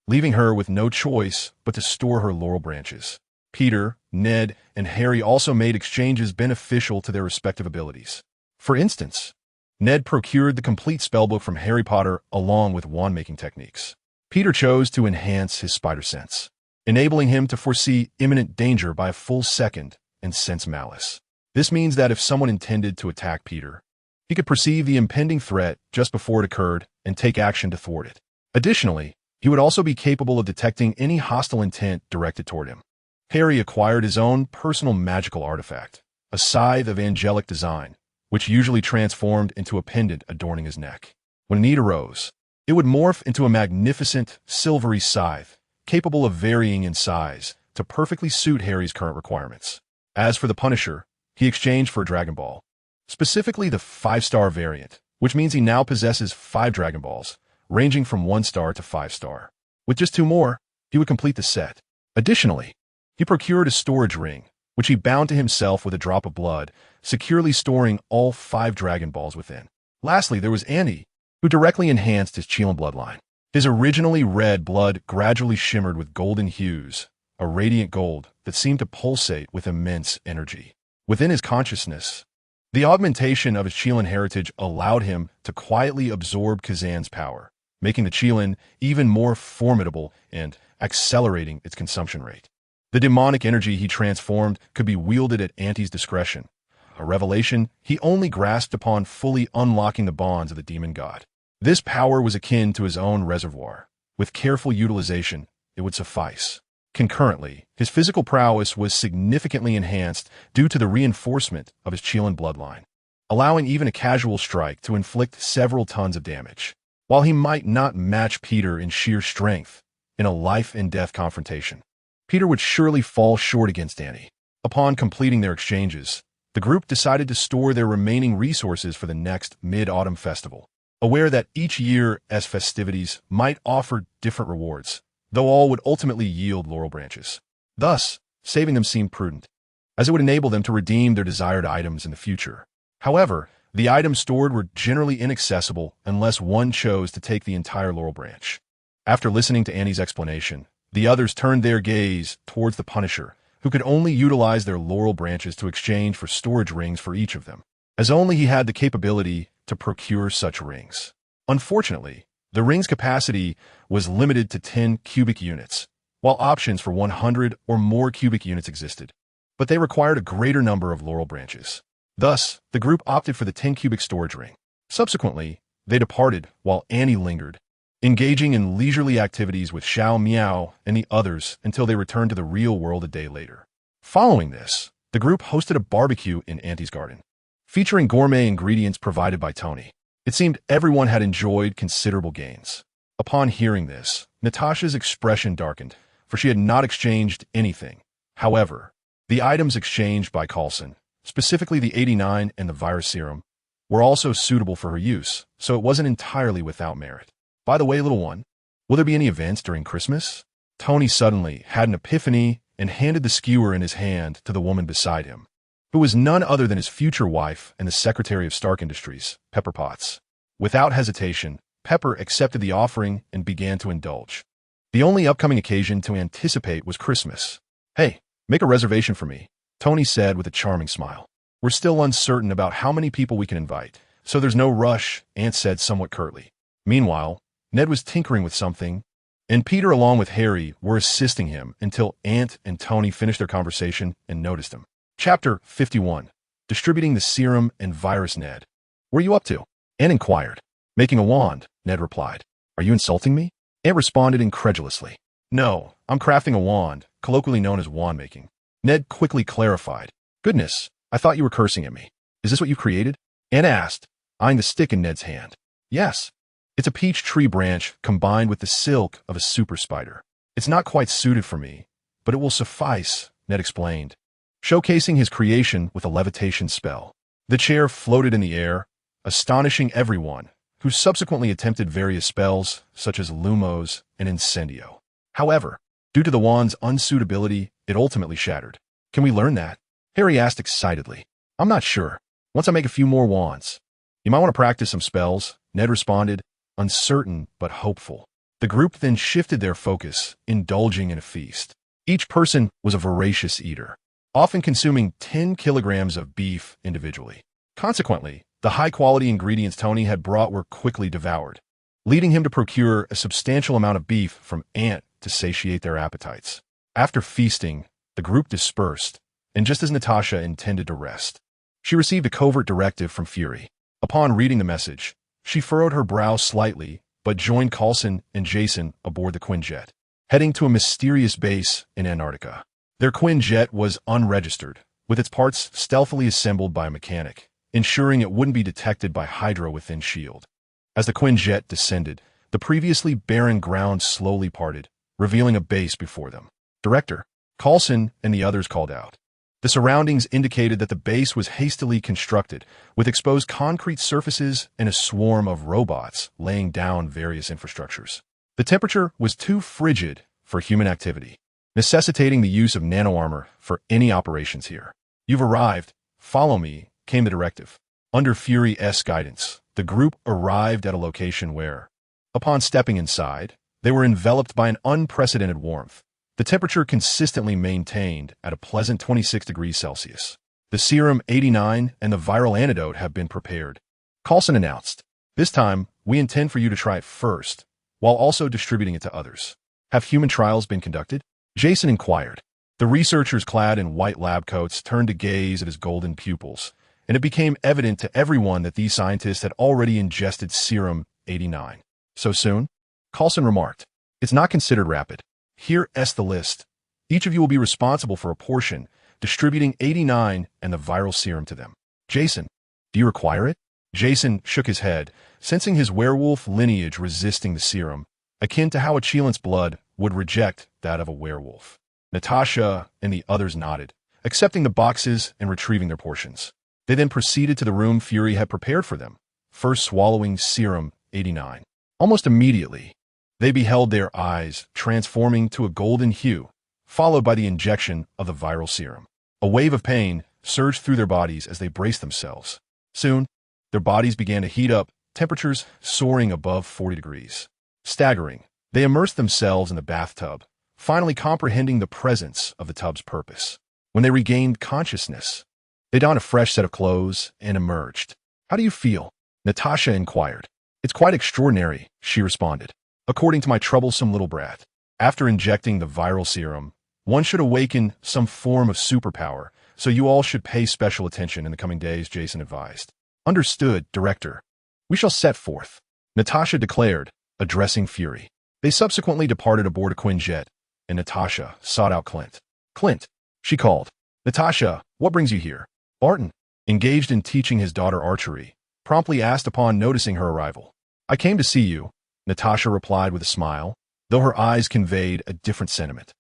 leaving her with no choice but to store her laurel branches. Peter, Ned, and Harry also made exchanges beneficial to their respective abilities. For instance, Ned procured the complete spellbook from Harry Potter along with wand-making techniques. Peter chose to enhance his spider sense, enabling him to foresee imminent danger by a full second and sense malice. This means that if someone intended to attack Peter, he could perceive the impending threat just before it occurred and take action to thwart it. Additionally, he would also be capable of detecting any hostile intent directed toward him. Harry acquired his own personal magical artifact, a scythe of angelic design, which usually transformed into a pendant adorning his neck. When need arose, it would morph into a magnificent, silvery scythe, capable of varying in size to perfectly suit Harry's current requirements. As for the Punisher, he exchanged for a Dragon Ball, specifically the 5-star variant, which means he now possesses 5 Dragon Balls, ranging from 1-star to 5-star. With just 2 more, he would complete the set. Additionally, he procured a storage ring, which he bound to himself with a drop of blood, securely storing all 5 Dragon Balls within. Lastly, there was Anyue, who directly enhanced his S.H.I.E.L.D bloodline. His originally red blood gradually shimmered with golden hues, a radiant gold that seemed to pulsate with immense energy. Within his consciousness, the augmentation of his S.H.I.E.L.D heritage allowed him to quietly absorb Kazan's power, making the S.H.I.E.L.D even more formidable and accelerating its consumption rate. The demonic energy he transformed could be wielded at Auntie's discretion, a revelation he only grasped upon fully unlocking the bonds of the demon god. This power was akin to his own reservoir. With careful utilization, it would suffice. Concurrently, his physical prowess was significantly enhanced due to the reinforcement of his S.H.I.E.L.D bloodline, allowing even a casual strike to inflict several tons of damage. While he might not match Peter in sheer strength in a life-and-death confrontation, Peter would surely fall short against Annie. Upon completing their exchanges, the group decided to store their remaining resources for the next Mid-Autumn Festival, aware that each year's festivities might offer different rewards, though all would ultimately yield laurel branches. Thus, saving them seemed prudent, as it would enable them to redeem their desired items in the future. However, the items stored were generally inaccessible unless one chose to take the entire laurel branch. After listening to Annie's explanation, the others turned their gaze towards the Punisher, who could only utilize their laurel branches to exchange for storage rings for each of them, as only he had the capability to procure such rings. Unfortunately, the ring's capacity was limited to 10 cubic units, while options for 100 or more cubic units existed, but they required a greater number of laurel branches. Thus, the group opted for the 10 cubic storage ring. Subsequently, they departed while Annie lingered, engaging in leisurely activities with Xiao Miao and the others until they returned to the real world a day later. Following this, the group hosted a barbecue in Auntie's garden, featuring gourmet ingredients provided by Tony. It seemed everyone had enjoyed considerable gains. Upon hearing this, Natasha's expression darkened, for she had not exchanged anything. However, the items exchanged by Coulson, specifically the 89 and the virus serum, were also suitable for her use, so it wasn't entirely without merit. By the way, little one, will there be any events during Christmas? Tony suddenly had an epiphany and handed the skewer in his hand to the woman beside him, who was none other than his future wife and the Secretary of Stark Industries, Pepper Potts. Without hesitation, Pepper accepted the offering and began to indulge. The only upcoming occasion to anticipate was Christmas. "Hey, make a reservation for me," Tony said with a charming smile. "We're still uncertain about how many people we can invite, so there's no rush," Ant said somewhat curtly. Meanwhile, Ned was tinkering with something, and Peter along with Harry were assisting him until Ant and Tony finished their conversation and noticed him. Chapter 51. Distributing the Serum and Virus. Ned, "What are you up to?" Ant inquired. "Making a wand," Ned replied. "Are you insulting me?" Ant responded incredulously. "No, I'm crafting a wand, colloquially known as wand making." Ned quickly clarified. "Goodness, I thought you were cursing at me. Is this what you created?" Ant asked, eyeing the stick in Ned's hand. "Yes. It's a peach tree branch combined with the silk of a super spider. It's not quite suited for me, but it will suffice," Ned explained, showcasing his creation with a levitation spell. The chair floated in the air, astonishing everyone, who subsequently attempted various spells, such as Lumos and Incendio. However, due to the wand's unsuitability, it ultimately shattered. "Can we learn that?" Harry asked excitedly. "I'm not sure. Once I make a few more wands. You might want to practice some spells," Ned responded, uncertain but hopeful. The group then shifted their focus, indulging in a feast. Each person was a voracious eater, often consuming 10 kilograms of beef individually. Consequently, the high-quality ingredients Tony had brought were quickly devoured, leading him to procure a substantial amount of beef from Ant to satiate their appetites. After feasting, the group dispersed, and just as Natasha intended to rest, she received a covert directive from Fury. Upon reading the message, she furrowed her brow slightly, but joined Coulson and Jason aboard the Quinjet, heading to a mysterious base in Antarctica. Their Quinjet was unregistered, with its parts stealthily assembled by a mechanic, ensuring it wouldn't be detected by Hydra within S.H.I.E.L.D. As the Quinjet descended, the previously barren ground slowly parted, revealing a base before them. "Director," Coulson and the others called out. The surroundings indicated that the base was hastily constructed, with exposed concrete surfaces and a swarm of robots laying down various infrastructures. The temperature was too frigid for human activity, necessitating the use of nano-armor for any operations here. "You've arrived. Follow me," came the directive. Under Fury's guidance, the group arrived at a location where, upon stepping inside, they were enveloped by an unprecedented warmth. The temperature consistently maintained at a pleasant 26 degrees Celsius. "The serum 89 and the viral antidote have been prepared," Coulson announced. "This time, we intend for you to try it first, while also distributing it to others." "Have human trials been conducted?" Jason inquired. The researchers clad in white lab coats turned to gaze at his golden pupils, and it became evident to everyone that these scientists had already ingested serum 89. So soon? Coulson remarked. It's not considered rapid. Here is the list. Each of you will be responsible for a portion, distributing 89 and the viral serum to them. Jason, do you require it? Jason shook his head, sensing his werewolf lineage resisting the serum, akin to how a Chelan's blood would reject that of a werewolf. Natasha and the others nodded, accepting the boxes and retrieving their portions. They then proceeded to the room Fury had prepared for them, first swallowing serum 89. Almost immediately, they beheld their eyes transforming to a golden hue, followed by the injection of the viral serum. A wave of pain surged through their bodies as they braced themselves. Soon, their bodies began to heat up, temperatures soaring above 40 degrees. Staggering, they immersed themselves in the bathtub, finally comprehending the presence of the tub's purpose. When they regained consciousness, they donned a fresh set of clothes and emerged. How do you feel? Natasha inquired. It's quite extraordinary, she responded. According to my troublesome little brat, after injecting the viral serum, one should awaken some form of superpower, so you all should pay special attention in the coming days, Jason advised. Understood, Director. We shall set forth, Natasha declared, addressing Fury. They subsequently departed aboard a Quinjet, and Natasha sought out Clint. Clint, she called. Natasha, what brings you here? Barton, engaged in teaching his daughter archery, promptly asked upon noticing her arrival. I came to see you, Natasha replied with a smile, though her eyes conveyed a different sentiment.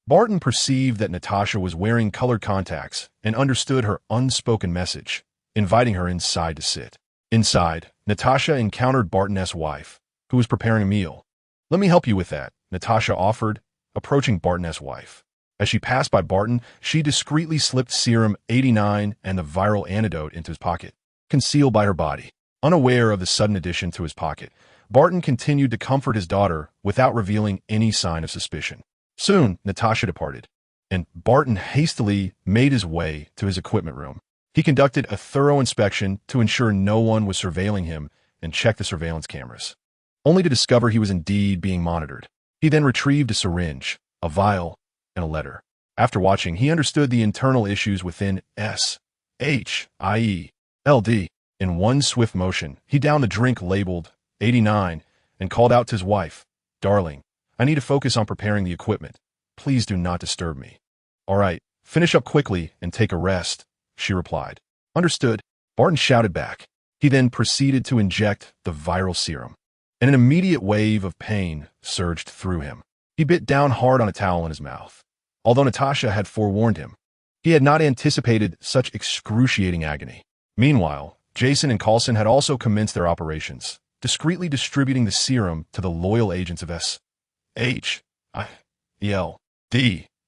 Barton perceived that Natasha was wearing colored contacts and understood her unspoken message, inviting her inside to sit. Inside, Natasha encountered Barton's wife, who was preparing a meal. Let me help you with that, Natasha offered, approaching Barton's wife. As she passed by Barton, she discreetly slipped serum 89 and the viral antidote into his pocket, concealed by her body. Unaware of the sudden addition to his pocket, Barton continued to comfort his daughter without revealing any sign of suspicion. Soon, Natasha departed, and Barton hastily made his way to his equipment room. He conducted a thorough inspection to ensure no one was surveilling him and checked the surveillance cameras, only to discover he was indeed being monitored. He then retrieved a syringe, a vial, and a letter. After watching, he understood the internal issues within S.H.I.E.L.D. In one swift motion, he downed the drink labeled 89 and called out to his wife, Darling, I need to focus on preparing the equipment. Please do not disturb me. All right, finish up quickly and take a rest, she replied. Understood, Barton shouted back. He then proceeded to inject the viral serum, and an immediate wave of pain surged through him. He bit down hard on a towel in his mouth. Although Natasha had forewarned him, he had not anticipated such excruciating agony. Meanwhile, Jason and Coulson had also commenced their operations, discreetly distributing the serum to the loyal agents of S.H.I.E.L.D.,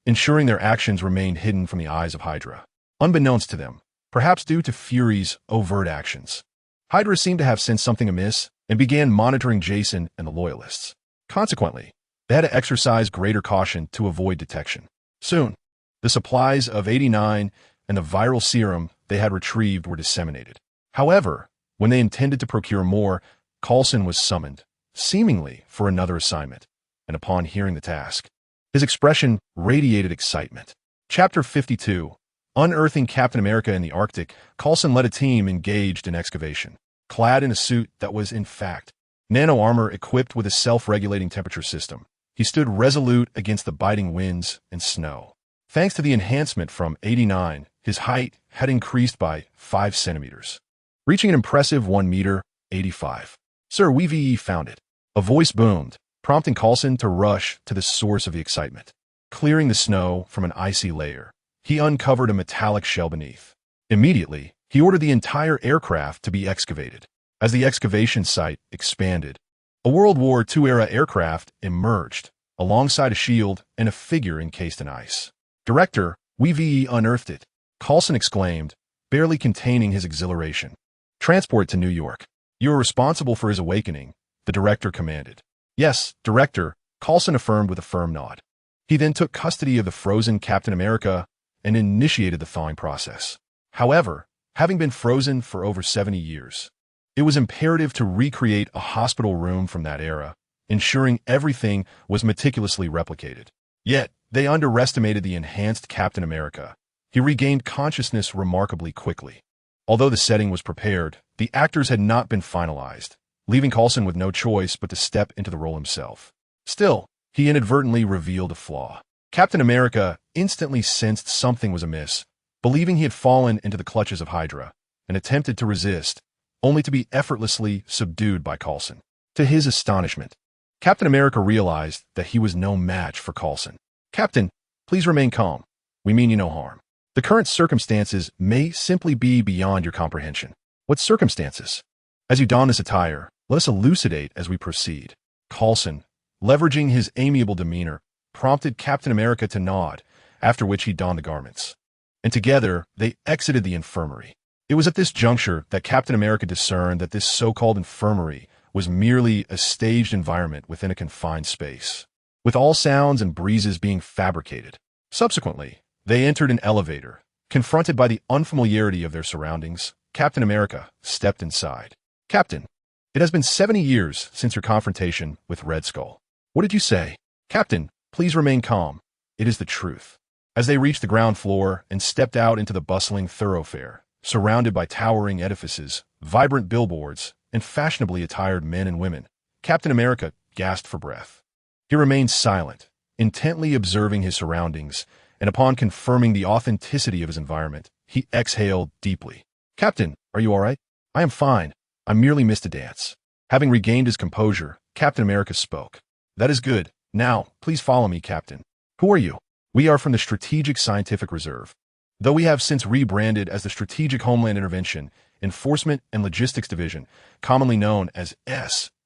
ensuring their actions remained hidden from the eyes of Hydra. Unbeknownst to them, perhaps due to Fury's overt actions, Hydra seemed to have sensed something amiss and began monitoring Jason and the Loyalists. Consequently, they had to exercise greater caution to avoid detection. Soon, the supplies of 89 and the viral serum they had retrieved were disseminated. However, when they intended to procure more, Coulson was summoned, seemingly for another assignment, and upon hearing the task, his expression radiated excitement. Chapter 52. Unearthing Captain America in the Arctic, Coulson led a team engaged in excavation. Clad in a suit that was, in fact, nano-armor equipped with a self-regulating temperature system, he stood resolute against the biting winds and snow. Thanks to the enhancement from 89, his height had increased by 5 centimeters, reaching an impressive 1 meter, 85. Sir, we've found it. A voice boomed, prompting Coulson to rush to the source of the excitement. Clearing the snow from an icy layer, he uncovered a metallic shell beneath. Immediately, he ordered the entire aircraft to be excavated. As the excavation site expanded, a World War II-era aircraft emerged, alongside a shield and a figure encased in ice. Director, we've unearthed it, Coulson exclaimed, barely containing his exhilaration. Transport to New York. You are responsible for his awakening, the director commanded. Yes, Director, Coulson affirmed with a firm nod. He then took custody of the frozen Captain America and initiated the thawing process. However, having been frozen for over 70 years, it was imperative to recreate a hospital room from that era, ensuring everything was meticulously replicated. Yet, they underestimated the enhanced Captain America. He regained consciousness remarkably quickly. Although the setting was prepared, the actors had not been finalized, leaving Coulson with no choice but to step into the role himself. Still, he inadvertently revealed a flaw. Captain America instantly sensed something was amiss, believing he had fallen into the clutches of Hydra, and attempted to resist, only to be effortlessly subdued by Coulson. To his astonishment, Captain America realized that he was no match for Coulson. "Captain, please remain calm. We mean you no harm. The current circumstances may simply be beyond your comprehension." "What circumstances?" "As you don this attire, let us elucidate as we proceed." Coulson, leveraging his amiable demeanor, prompted Captain America to nod, after which he donned the garments. And together, they exited the infirmary. It was at this juncture that Captain America discerned that this so-called infirmary was merely a staged environment within a confined space, with all sounds and breezes being fabricated. Subsequently, they entered an elevator. Confronted by the unfamiliarity of their surroundings, Captain America stepped inside. "Captain, it has been 70 years since your confrontation with Red Skull." "What did you say?" "Captain, please remain calm. It is the truth." As they reached the ground floor and stepped out into the bustling thoroughfare, surrounded by towering edifices, vibrant billboards, and fashionably attired men and women, Captain America gasped for breath. He remained silent, intently observing his surroundings, and upon confirming the authenticity of his environment, he exhaled deeply. "Captain, are you all right?" "I am fine. I merely missed a dance." Having regained his composure, Captain America spoke. "That is good. Now, please follow me, Captain." "Who are you?" "We are from the Strategic Scientific Reserve. Though we have since rebranded as the Strategic Homeland Intervention, Enforcement and Logistics Division, commonly known as S.H.I.E.L.D.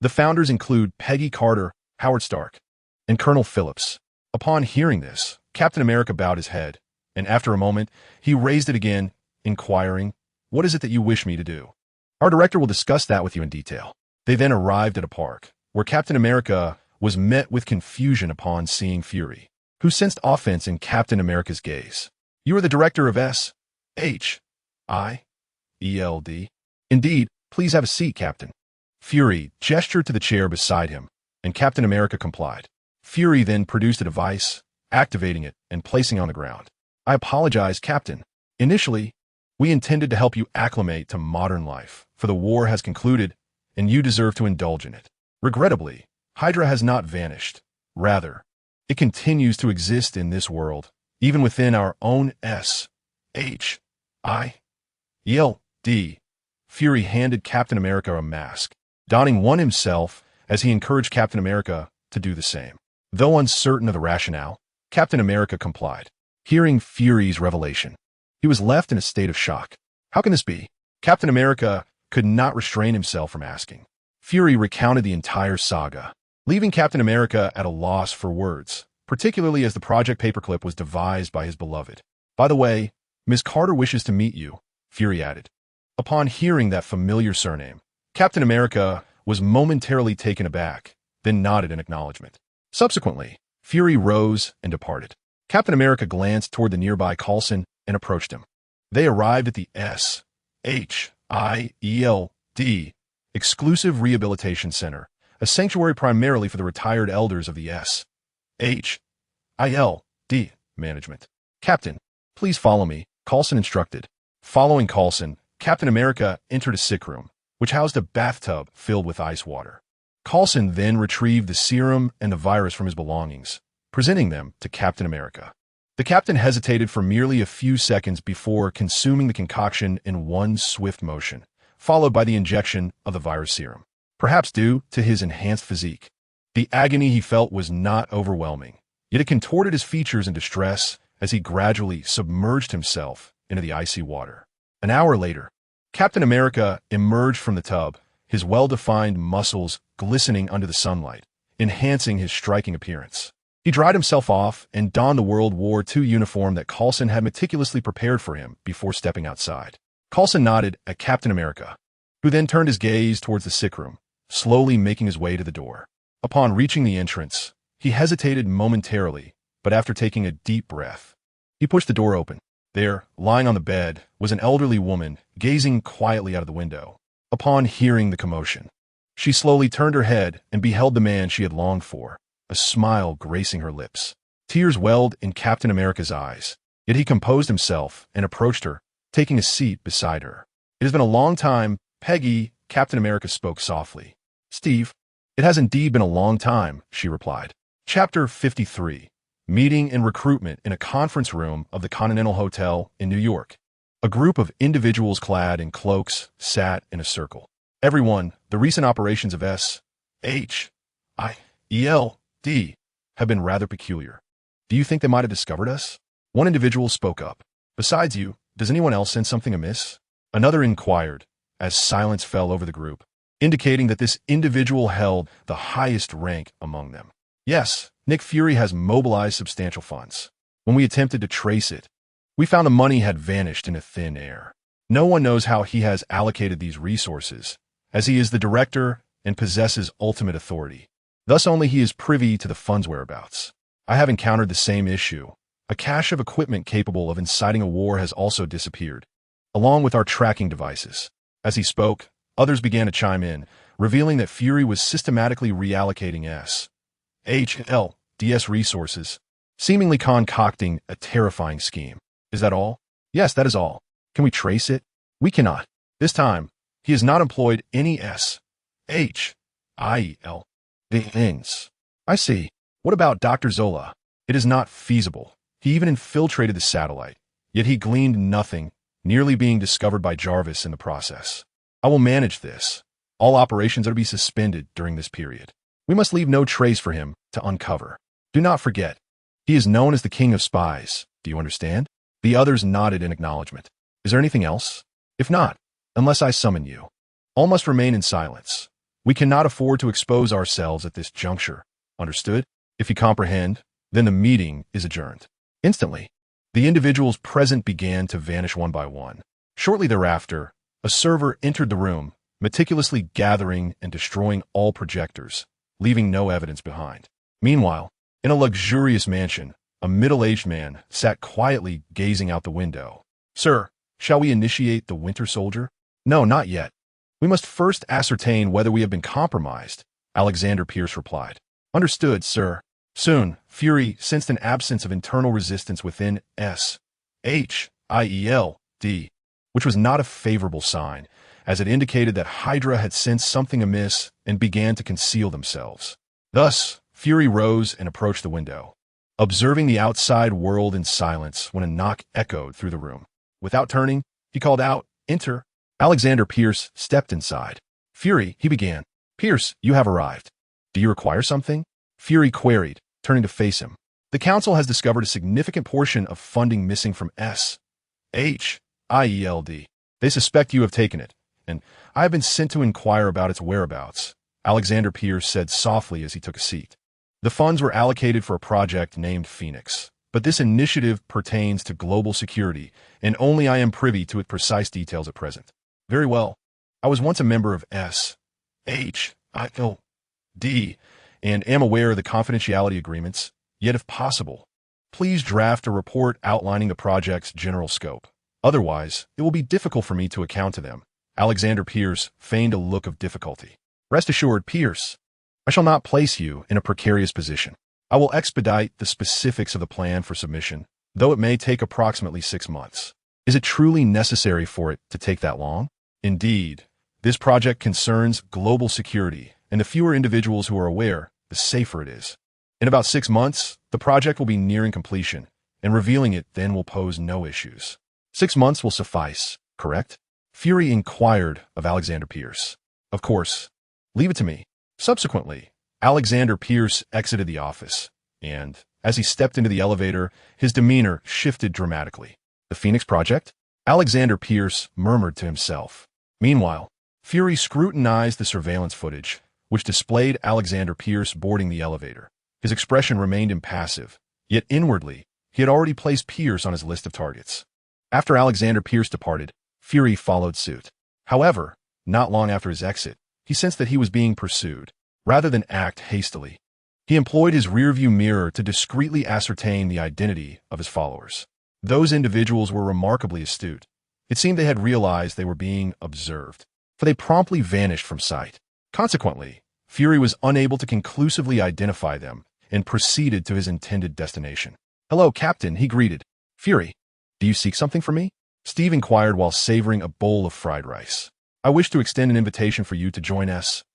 The founders include Peggy Carter, Howard Stark, and Colonel Phillips. Upon hearing this, Captain America bowed his head, and after a moment, he raised it again, inquiring, "What is it that you wish me to do?" "Our director will discuss that with you in detail." They then arrived at a park, where Captain America was met with confusion upon seeing Fury, who sensed offense in Captain America's gaze. "You are the director of S.H.I.E.L.D. "Indeed. Please have a seat, Captain." Fury gestured to the chair beside him, and Captain America complied. Fury then produced a device, activating it and placing it on the ground. "I apologize, Captain. Initially, we intended to help you acclimate to modern life, for the war has concluded, and you deserve to indulge in it. Regrettably, Hydra has not vanished. Rather, it continues to exist in this world, even within our own S.H.I.E.L.D. Fury handed Captain America a mask, donning one himself as he encouraged Captain America to do the same. Though uncertain of the rationale, Captain America complied. Hearing Fury's revelation, he was left in a state of shock. How can this be? Captain America could not restrain himself from asking. Fury recounted the entire saga, leaving Captain America at a loss for words, particularly as the Project Paperclip was devised by his beloved. "By the way, Miss Carter wishes to meet you," Fury added. Upon hearing that familiar surname, Captain America was momentarily taken aback, then nodded in acknowledgement. Subsequently, Fury rose and departed. Captain America glanced toward the nearby Coulson and approached him. They arrived at the S.H.I.E.L.D. Exclusive Rehabilitation Center, a sanctuary primarily for the retired elders of the S.H.I.E.L.D. management. "Captain, please follow me," Coulson instructed. Following Coulson, Captain America entered a sick room, which housed a bathtub filled with ice water. Coulson then retrieved the serum and the virus from his belongings, presenting them to Captain America. The captain hesitated for merely a few seconds before consuming the concoction in one swift motion, followed by the injection of the virus serum. Perhaps due to his enhanced physique, the agony he felt was not overwhelming, yet it contorted his features in distress as he gradually submerged himself into the icy water. An hour later, Captain America emerged from the tub, his well-defined muscles glistening under the sunlight, enhancing his striking appearance. He dried himself off and donned the World War II uniform that Coulson had meticulously prepared for him before stepping outside. Coulson nodded at Captain America, who then turned his gaze towards the sick room, slowly making his way to the door. Upon reaching the entrance, he hesitated momentarily, but after taking a deep breath, he pushed the door open. There, lying on the bed, was an elderly woman, gazing quietly out of the window. Upon hearing the commotion, she slowly turned her head and beheld the man she had longed for, a smile gracing her lips. Tears welled in Captain America's eyes, Yet he composed himself and approached her, taking a seat beside her. "It has been a long time, Peggy," Captain America spoke softly. "Steve, it has indeed been a long time," she replied. Chapter 53. Meeting and recruitment in a conference room of the Continental Hotel in New York. A group of individuals clad in cloaks sat in a circle. "Everyone, the recent operations of S.H.I.E.L.D. have been rather peculiar. Do you think they might have discovered us?" One individual spoke up. "Besides you, does anyone else sense something amiss?" Another inquired, as silence fell over the group, indicating that this individual held the highest rank among them. "Yes, Nick Fury has mobilized substantial funds. When we attempted to trace it, we found the money had vanished into thin air. No one knows how he has allocated these resources, as he is the director and possesses ultimate authority. Thus only he is privy to the funds' whereabouts. I have encountered the same issue. A cache of equipment capable of inciting a war has also disappeared, along with our tracking devices." As he spoke, others began to chime in, revealing that Fury was systematically reallocating S.H.I.E.L.D's resources, seemingly concocting a terrifying scheme. "Is that all?" "Yes, that is all. Can we trace it?" "We cannot. This time, he has not employed any S.H.I.E.L.D. things." "I see. What about Dr. Zola?" "It is not feasible. He even infiltrated the satellite, yet he gleaned nothing, nearly being discovered by Jarvis in the process. I will manage this. All operations are to be suspended during this period. We must leave no trace for him to uncover. Do not forget, he is known as the King of Spies. Do you understand?" The others nodded in acknowledgement. "Is there anything else?" "If not, unless I summon you, all must remain in silence. We cannot afford to expose ourselves at this juncture. Understood? If you comprehend, then the meeting is adjourned." Instantly, the individuals present began to vanish one by one. Shortly thereafter, a server entered the room, meticulously gathering and destroying all projectors, leaving no evidence behind. Meanwhile, in a luxurious mansion, a middle-aged man sat quietly gazing out the window. "Sir, shall we initiate the Winter Soldier?" "No, not yet. We must first ascertain whether we have been compromised," Alexander Pierce replied. "Understood, sir." Soon, Fury sensed an absence of internal resistance within S.H.I.E.L.D., which was not a favorable sign, as it indicated that Hydra had sensed something amiss and began to conceal themselves. Thus, Fury rose and approached the window, observing the outside world in silence when a knock echoed through the room. Without turning, he called out, "Enter." Alexander Pierce stepped inside. "Fury," he began. "Pierce, you have arrived. Do you require something?" Fury queried, turning to face him. "The Council has discovered a significant portion of funding missing from S.H.I.E.L.D. They suspect you have taken it, and I have been sent to inquire about its whereabouts," Alexander Pierce said softly as he took a seat. "The funds were allocated for a project named Phoenix, but this initiative pertains to global security, and only I am privy to its precise details at present." "Very well. I was once a member of S.H.I.E.L.D. and am aware of the confidentiality agreements, yet if possible, please draft a report outlining the project's general scope. Otherwise, it will be difficult for me to account to them." Alexander Pierce feigned a look of difficulty. "Rest assured, Pierce, I shall not place you in a precarious position. I will expedite the specifics of the plan for submission, though it may take approximately 6 months. Is it truly necessary for it to take that long?" "Indeed, this project concerns global security, and the fewer individuals who are aware, the safer it is. In about 6 months, the project will be nearing completion, and revealing it then will pose no issues." 6 months will suffice, correct?" Fury inquired of Alexander Pierce. "Of course. Leave it to me." Subsequently, Alexander Pierce exited the office, and, as he stepped into the elevator, his demeanor shifted dramatically. "The Phoenix Project?" Alexander Pierce murmured to himself. Meanwhile, Fury scrutinized the surveillance footage, which displayed Alexander Pierce boarding the elevator. His expression remained impassive, yet inwardly, he had already placed Pierce on his list of targets. After Alexander Pierce departed, Fury followed suit. However, not long after his exit, he sensed that he was being pursued. Rather than act hastily, he employed his rearview mirror to discreetly ascertain the identity of his followers. Those individuals were remarkably astute. It seemed they had realized they were being observed, for they promptly vanished from sight. Consequently, Fury was unable to conclusively identify them and proceeded to his intended destination. "Hello, Captain," he greeted. Fury, do you seek something from me? Steve inquired while savoring a bowl of fried rice. I wish to extend an invitation for you to join S.H.I.E.L.D.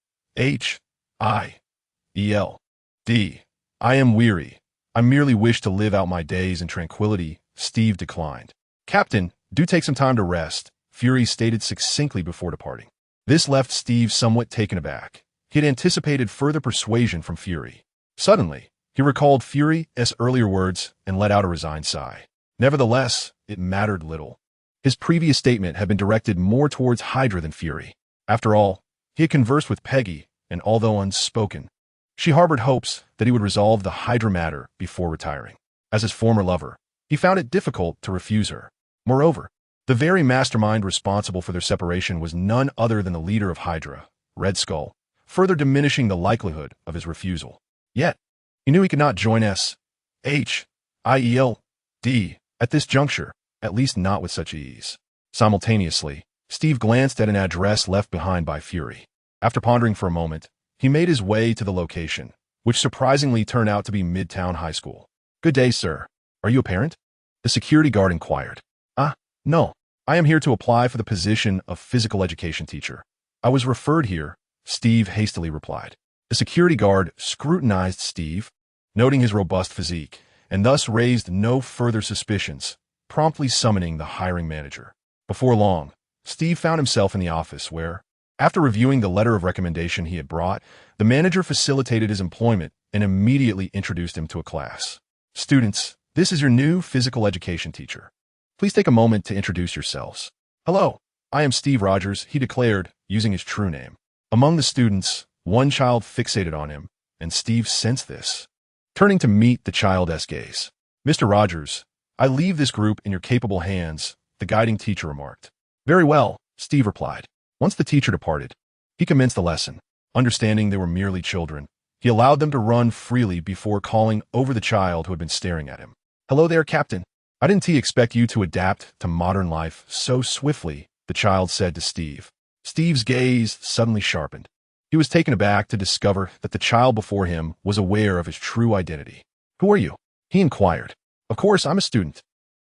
I am weary. I merely wish to live out my days in tranquility, Steve declined. Captain, do take some time to rest, Fury stated succinctly before departing. This left Steve somewhat taken aback. He had anticipated further persuasion from Fury. Suddenly, he recalled Fury's earlier words and let out a resigned sigh. Nevertheless, it mattered little. His previous statement had been directed more towards Hydra than Fury. After all, he had conversed with Peggy, and although unspoken, she harbored hopes that he would resolve the Hydra matter before retiring. As his former lover, he found it difficult to refuse her. Moreover, the very mastermind responsible for their separation was none other than the leader of Hydra, Red Skull, further diminishing the likelihood of his refusal. Yet, he knew he could not join S.H.I.E.L.D. at this juncture, at least not with such ease. Simultaneously, Steve glanced at an address left behind by Fury. After pondering for a moment, he made his way to the location, which surprisingly turned out to be Midtown High School. Good day, sir. Are you a parent? The security guard inquired. No. I am here to apply for the position of physical education teacher. I was referred here, Steve hastily replied. The security guard scrutinized Steve, noting his robust physique, and thus raised no further suspicions, promptly summoning the hiring manager. Before long, Steve found himself in the office where, after reviewing the letter of recommendation he had brought, the manager facilitated his employment and immediately introduced him to a class. Students, this is your new physical education teacher. Please take a moment to introduce yourselves. Hello, I am Steve Rogers, he declared, using his true name. Among the students, one child fixated on him, and Steve sensed this. Turning to meet the child's gaze. Mr. Rogers, I leave this group in your capable hands, the guiding teacher remarked. Very well, Steve replied. Once the teacher departed, he commenced the lesson. Understanding they were merely children, he allowed them to run freely before calling over the child who had been staring at him. Hello there, Captain. I didn't expect you to adapt to modern life so swiftly, the child said to Steve. Steve's gaze suddenly sharpened. He was taken aback to discover that the child before him was aware of his true identity. Who are you? He inquired. Of course, I'm a student.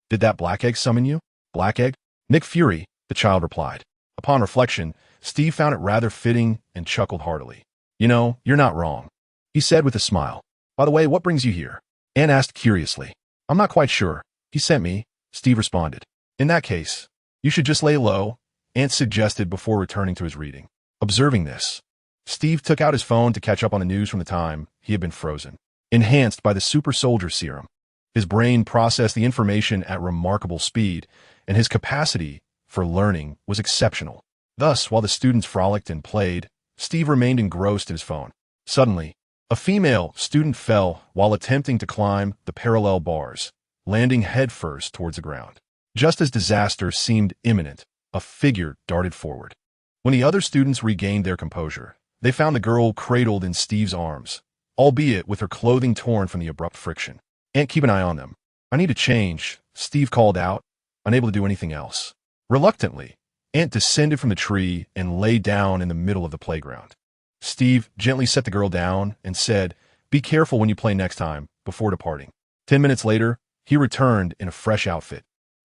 Did that black egg summon you? Black egg? Nick Fury, the child replied. Upon reflection, Steve found it rather fitting and chuckled heartily. You know, you're not wrong, he said with a smile. By the way, what brings you here? Ant asked curiously. I'm not quite sure. He sent me, Steve responded. In that case, you should just lay low, Ant suggested before returning to his reading. Observing this, Steve took out his phone to catch up on the news from the time he had been frozen. Enhanced by the super soldier serum, his brain processed the information at remarkable speed, and his capacity for learning was exceptional. Thus, while the students frolicked and played, Steve remained engrossed in his phone. Suddenly, a female student fell while attempting to climb the parallel bars, landing headfirst towards the ground. Just as disaster seemed imminent, a figure darted forward. When the other students regained their composure, they found the girl cradled in Steve's arms, albeit with her clothing torn from the abrupt friction. Ant, keep an eye on them. I need to change, Steve called out, unable to do anything else. Reluctantly, Ant descended from the tree and lay down in the middle of the playground. Steve gently set the girl down and said, Be careful when you play next time, before departing. 10 minutes later, he returned in a fresh outfit,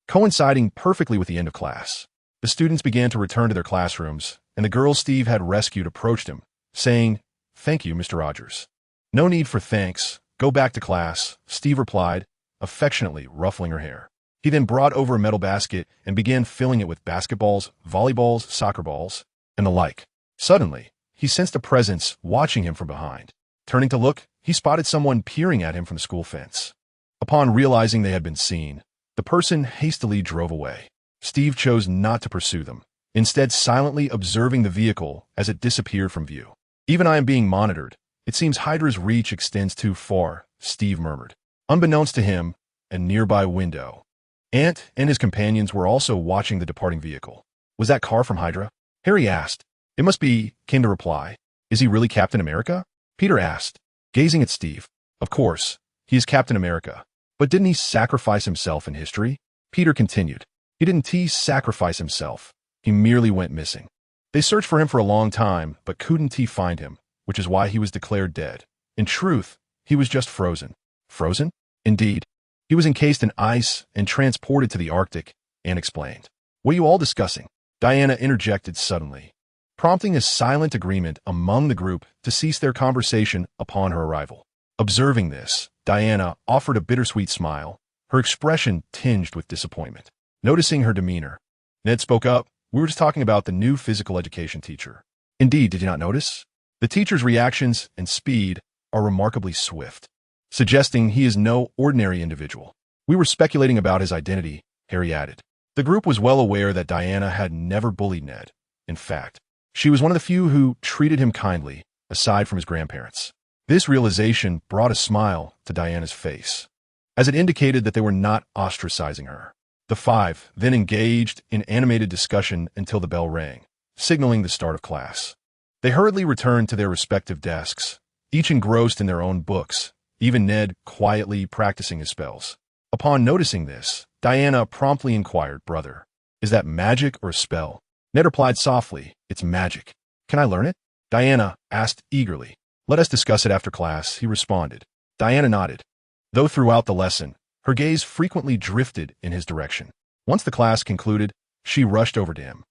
coinciding perfectly with the end of class. The students began to return to their classrooms, and the girl Steve had rescued approached him, saying, Thank you, Mr. Rogers. No need for thanks. Go back to class, Steve replied, affectionately ruffling her hair. He then brought over a metal basket and began filling it with basketballs, volleyballs, soccer balls, and the like. Suddenly, he sensed a presence watching him from behind. Turning to look, he spotted someone peering at him from the school fence. Upon realizing they had been seen, the person hastily drove away. Steve chose not to pursue them, instead silently observing the vehicle as it disappeared from view. Even I am being monitored. It seems Hydra's reach extends too far, Steve murmured. Unbeknownst to him, a nearby window, Ant and his companions were also watching the departing vehicle. Was that car from Hydra? Harry asked. It must be, came the reply. Is he really Captain America? Peter asked, gazing at Steve. Of course, he is Captain America. But didn't he sacrifice himself in history? Peter continued. He didn't sacrifice himself. He merely went missing. They searched for him for a long time, but couldn't find him, which is why he was declared dead. In truth, he was just frozen. Frozen? Indeed. He was encased in ice and transported to the Arctic, Ant explained. What are you all discussing? Diana interjected suddenly, prompting a silent agreement among the group to cease their conversation upon her arrival. Observing this, Diana offered a bittersweet smile, her expression tinged with disappointment. Noticing her demeanor, Ned spoke up. We were just talking about the new physical education teacher. Indeed, did you not notice? The teacher's reactions and speed are remarkably swift, suggesting he is no ordinary individual. We were speculating about his identity, Harry added. The group was well aware that Diana had never bullied Ned. In fact, she was one of the few who treated him kindly, aside from his grandparents. This realization brought a smile to Diana's face, as it indicated that they were not ostracizing her. The five then engaged in animated discussion until the bell rang, signaling the start of class. They hurriedly returned to their respective desks, each engrossed in their own books, even Ned quietly practicing his spells. Upon noticing this, Diana promptly inquired, Brother, is that magic or a spell? Ned replied softly, It's magic. Can I learn it? Diana asked eagerly. Let us discuss it after class, he responded. Diana nodded, though throughout the lesson, her gaze frequently drifted in his direction. Once the class concluded, she rushed over to him.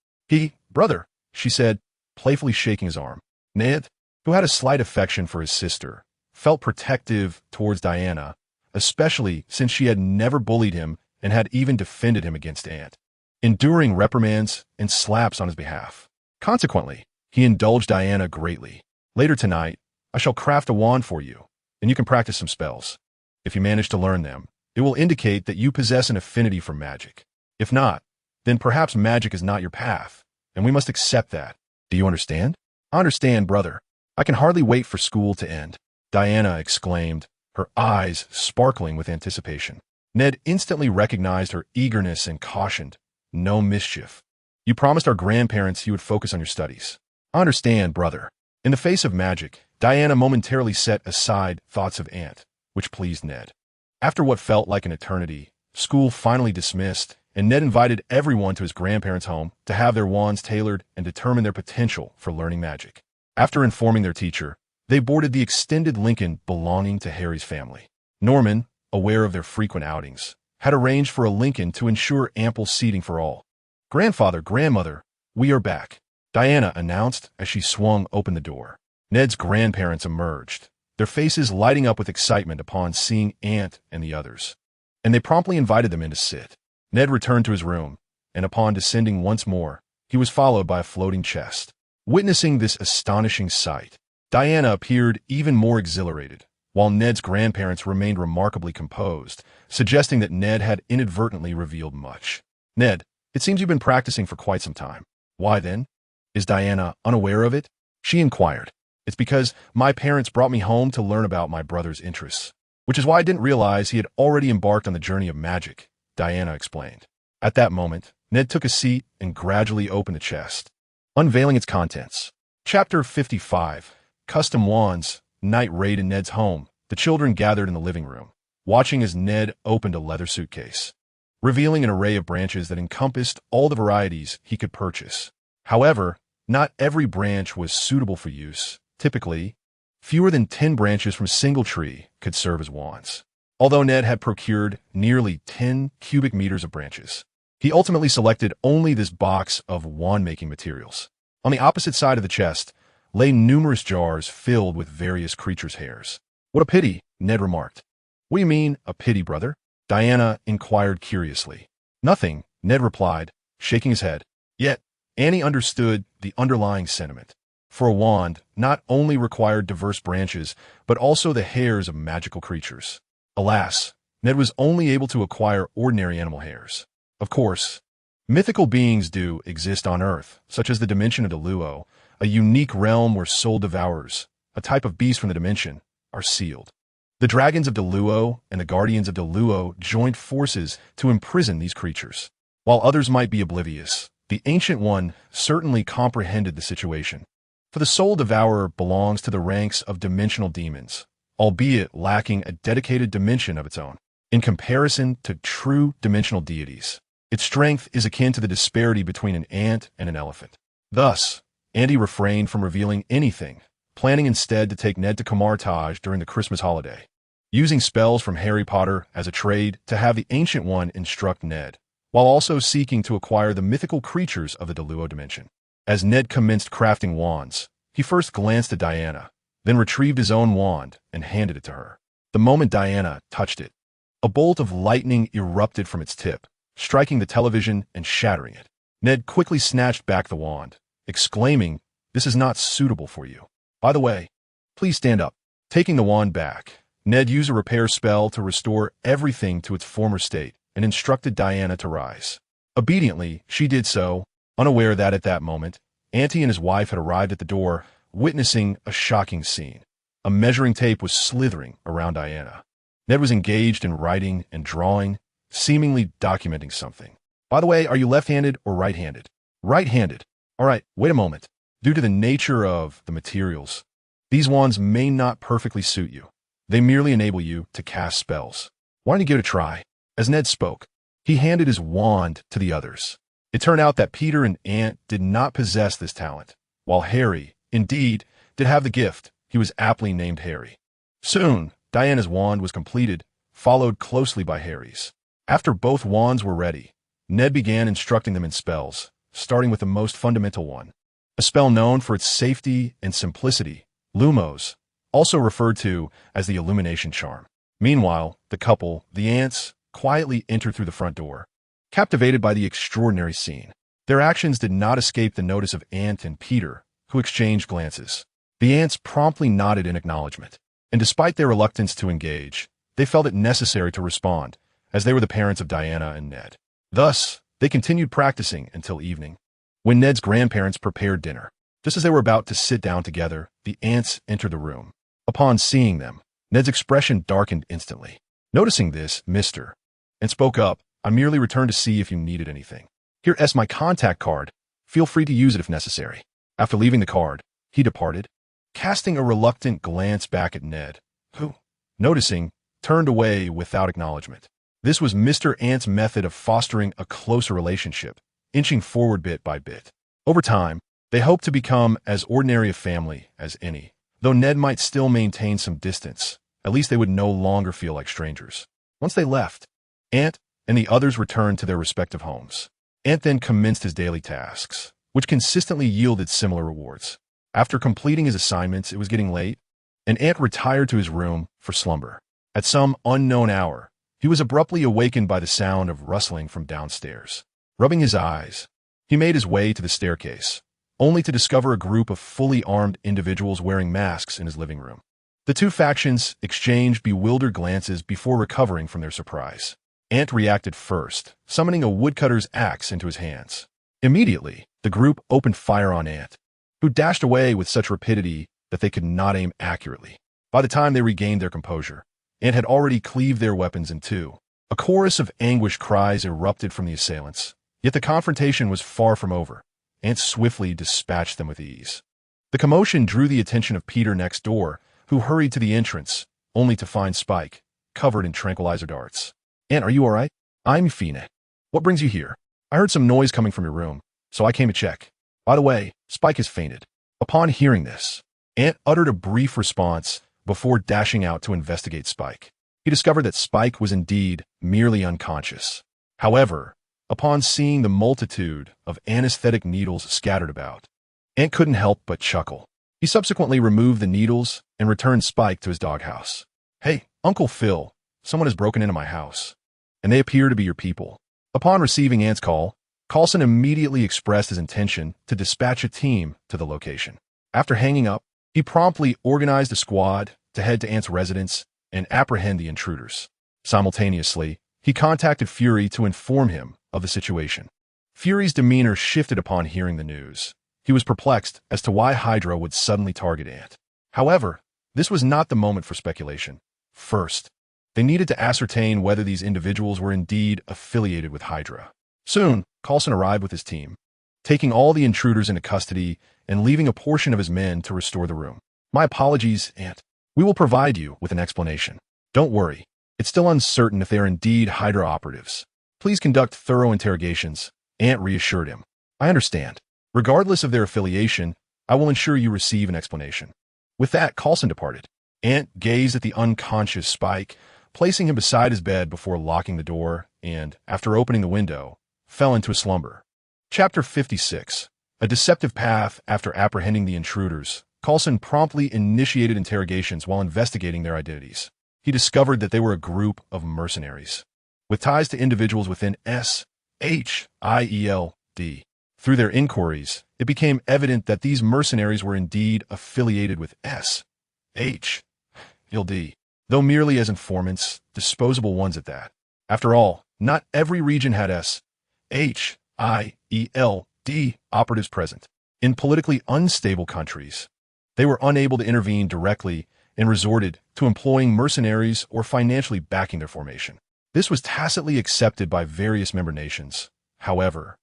Brother, she said, playfully shaking his arm. Ned, who had a slight affection for his sister, felt protective towards Diana, especially since she had never bullied him and had even defended him against Ant, enduring reprimands and slaps on his behalf. Consequently, he indulged Diana greatly. Later tonight, I shall craft a wand for you, and you can practice some spells. If you manage to learn them, it will indicate that you possess an affinity for magic. If not, then perhaps magic is not your path, and we must accept that. Do you understand? I understand, brother. I can hardly wait for school to end, Diana exclaimed, her eyes sparkling with anticipation. Ned instantly recognized her eagerness and cautioned, No mischief. You promised our grandparents you would focus on your studies. I understand, brother. In the face of magic, Diana momentarily set aside thoughts of Ant, which pleased Ned. After what felt like an eternity, school finally dismissed, and Ned invited everyone to his grandparents' home to have their wands tailored and determine their potential for learning magic. After informing their teacher, they boarded the extended Lincoln belonging to Harry's family. Norman, aware of their frequent outings, had arranged for a Lincoln to ensure ample seating for all. Grandfather, grandmother, we are back, Diana announced as she swung open the door. Ned's grandparents emerged, their faces lighting up with excitement upon seeing Ant and the others, and they promptly invited them in to sit. Ned returned to his room, and upon descending once more, he was followed by a floating chest. Witnessing this astonishing sight, Diana appeared even more exhilarated, while Ned's grandparents remained remarkably composed, suggesting that Ned had inadvertently revealed much. Ned, it seems you've been practicing for quite some time. Why then? Is Diana unaware of it? She inquired. It's because my parents brought me home to learn about my brother's interests, which is why I didn't realize he had already embarked on the journey of magic, Diana explained. At that moment, Ned took a seat and gradually opened the chest, unveiling its contents. Chapter 55, Custom Wands. Night raid in Ned's home. The children gathered in the living room, watching as Ned opened a leather suitcase, revealing an array of branches that encompassed all the varieties he could purchase. However, not every branch was suitable for use. Typically, fewer than 10 branches from a single tree could serve as wands. Although Ned had procured nearly 10 cubic meters of branches, he ultimately selected only this box of wand-making materials. On the opposite side of the chest lay numerous jars filled with various creatures' hairs. What a pity, Ned remarked. What do you mean, a pity, brother? Diana inquired curiously. Nothing, Ned replied, shaking his head. Yet, Annie understood the underlying sentiment. For a wand not only required diverse branches, but also the hairs of magical creatures. Alas, Ned was only able to acquire ordinary animal hairs. Of course, mythical beings do exist on Earth, such as the dimension of Deluo, a unique realm where soul devourers, a type of beast from the dimension, are sealed. The dragons of Deluo and the guardians of Deluo joined forces to imprison these creatures. While others might be oblivious, the Ancient One certainly comprehended the situation. For the soul devourer belongs to the ranks of dimensional demons, albeit lacking a dedicated dimension of its own. In comparison to true dimensional deities, its strength is akin to the disparity between an ant and an elephant. Thus, Andy refrained from revealing anything, planning instead to take Ned to Kamartaj during the Christmas holiday. using spells from Harry Potter as a trade to have the Ancient One instruct Ned, while also seeking to acquire the mythical creatures of the Deluo dimension. As Ned commenced crafting wands, he first glanced at Diana, then retrieved his own wand and handed it to her. The moment Diana touched it, a bolt of lightning erupted from its tip, striking the television and shattering it. Ned quickly snatched back the wand, exclaiming, "This is not suitable for you. By the way, please stand up." Taking the wand back, Ned used a repair spell to restore everything to its former state and instructed Diana to rise. Obediently, she did so, unaware that at that moment, Auntie and his wife had arrived at the door, witnessing a shocking scene. A measuring tape was slithering around Diana. Ned was engaged in writing and drawing, seemingly documenting something. "By the way, are you left-handed or right-handed?" "Right-handed." "All right, wait a moment. Due to the nature of the materials, these wands may not perfectly suit you. They merely enable you to cast spells. Why don't you give it a try?" As Ned spoke, he handed his wand to the others. It turned out that Peter and Ant did not possess this talent, while Harry, indeed, did have the gift. He was aptly named Harry. Soon, Diana's wand was completed, followed closely by Harry's. After both wands were ready, Ned began instructing them in spells, starting with the most fundamental one, a spell known for its safety and simplicity, Lumos, also referred to as the Illumination Charm. Meanwhile, the couple, the Ants, quietly entered through the front door, captivated by the extraordinary scene. Their actions did not escape the notice of Ant and Peter, who exchanged glances. The Ants promptly nodded in acknowledgement, and despite their reluctance to engage, they felt it necessary to respond, as they were the parents of Diana and Ned. Thus, they continued practicing until evening, when Ned's grandparents prepared dinner. Just as they were about to sit down together, the Ants entered the room. Upon seeing them, Ned's expression darkened instantly. Noticing this, Mr. Ant spoke up, "I merely returned to see if you needed anything. Here's my contact card. Feel free to use it if necessary." After leaving the card, he departed, casting a reluctant glance back at Ned, who, noticing, turned away without acknowledgement. This was Mr. Ant's method of fostering a closer relationship, inching forward bit by bit. Over time, they hoped to become as ordinary a family as any. Though Ned might still maintain some distance, at least they would no longer feel like strangers. Once they left, Ant and the others returned to their respective homes. Ant then commenced his daily tasks, which consistently yielded similar rewards. After completing his assignments, it was getting late, and Ant retired to his room for slumber. At some unknown hour, he was abruptly awakened by the sound of rustling from downstairs. Rubbing his eyes, he made his way to the staircase, only to discover a group of fully armed individuals wearing masks in his living room. The two factions exchanged bewildered glances before recovering from their surprise. Ant reacted first, summoning a woodcutter's axe into his hands. Immediately, the group opened fire on Ant, who dashed away with such rapidity that they could not aim accurately. By the time they regained their composure, Ant had already cleaved their weapons in two. A chorus of anguished cries erupted from the assailants, yet the confrontation was far from over. Ant swiftly dispatched them with ease. The commotion drew the attention of Peter next door, who hurried to the entrance, only to find Spike, covered in tranquilizer darts. "Ant, are you all right?" "I'm fine. What brings you here?" "I heard some noise coming from your room, so I came to check. By the way, Spike has fainted." Upon hearing this, Ant uttered a brief response before dashing out to investigate Spike. He discovered that Spike was indeed merely unconscious. However, upon seeing the multitude of anesthetic needles scattered about, Ant couldn't help but chuckle. He subsequently removed the needles and returned Spike to his doghouse. "Hey, Uncle Phil, someone has broken into my house, and they appear to be your people." Upon receiving Ant's call, Coulson immediately expressed his intention to dispatch a team to the location. After hanging up, he promptly organized a squad to head to Ant's residence and apprehend the intruders. Simultaneously, he contacted Fury to inform him of the situation. Fury's demeanor shifted upon hearing the news. He was perplexed as to why Hydra would suddenly target Ant. However, this was not the moment for speculation. First, they needed to ascertain whether these individuals were indeed affiliated with Hydra. Soon, Coulson arrived with his team, taking all the intruders into custody and leaving a portion of his men to restore the room. "My apologies, Ant. We will provide you with an explanation. Don't worry, it's still uncertain if they are indeed Hydra operatives. Please conduct thorough interrogations," Ant reassured him. "I understand. Regardless of their affiliation, I will ensure you receive an explanation." With that, Coulson departed. Ant gazed at the unconscious Spike, placing him beside his bed before locking the door, and, after opening the window, fell into a slumber. Chapter 56. A deceptive path. After apprehending the intruders, Coulson promptly initiated interrogations while investigating their identities. He discovered that they were a group of mercenaries, with ties to individuals within S.H.I.E.L.D. Through their inquiries, it became evident that these mercenaries were indeed affiliated with S.H.I.E.L.D., though merely as informants, disposable ones at that. After all, not every region had S.H.I.E.L.D. operatives present. In politically unstable countries, they were unable to intervene directly and resorted to employing mercenaries or financially backing their formation. This was tacitly accepted by various member nations. However,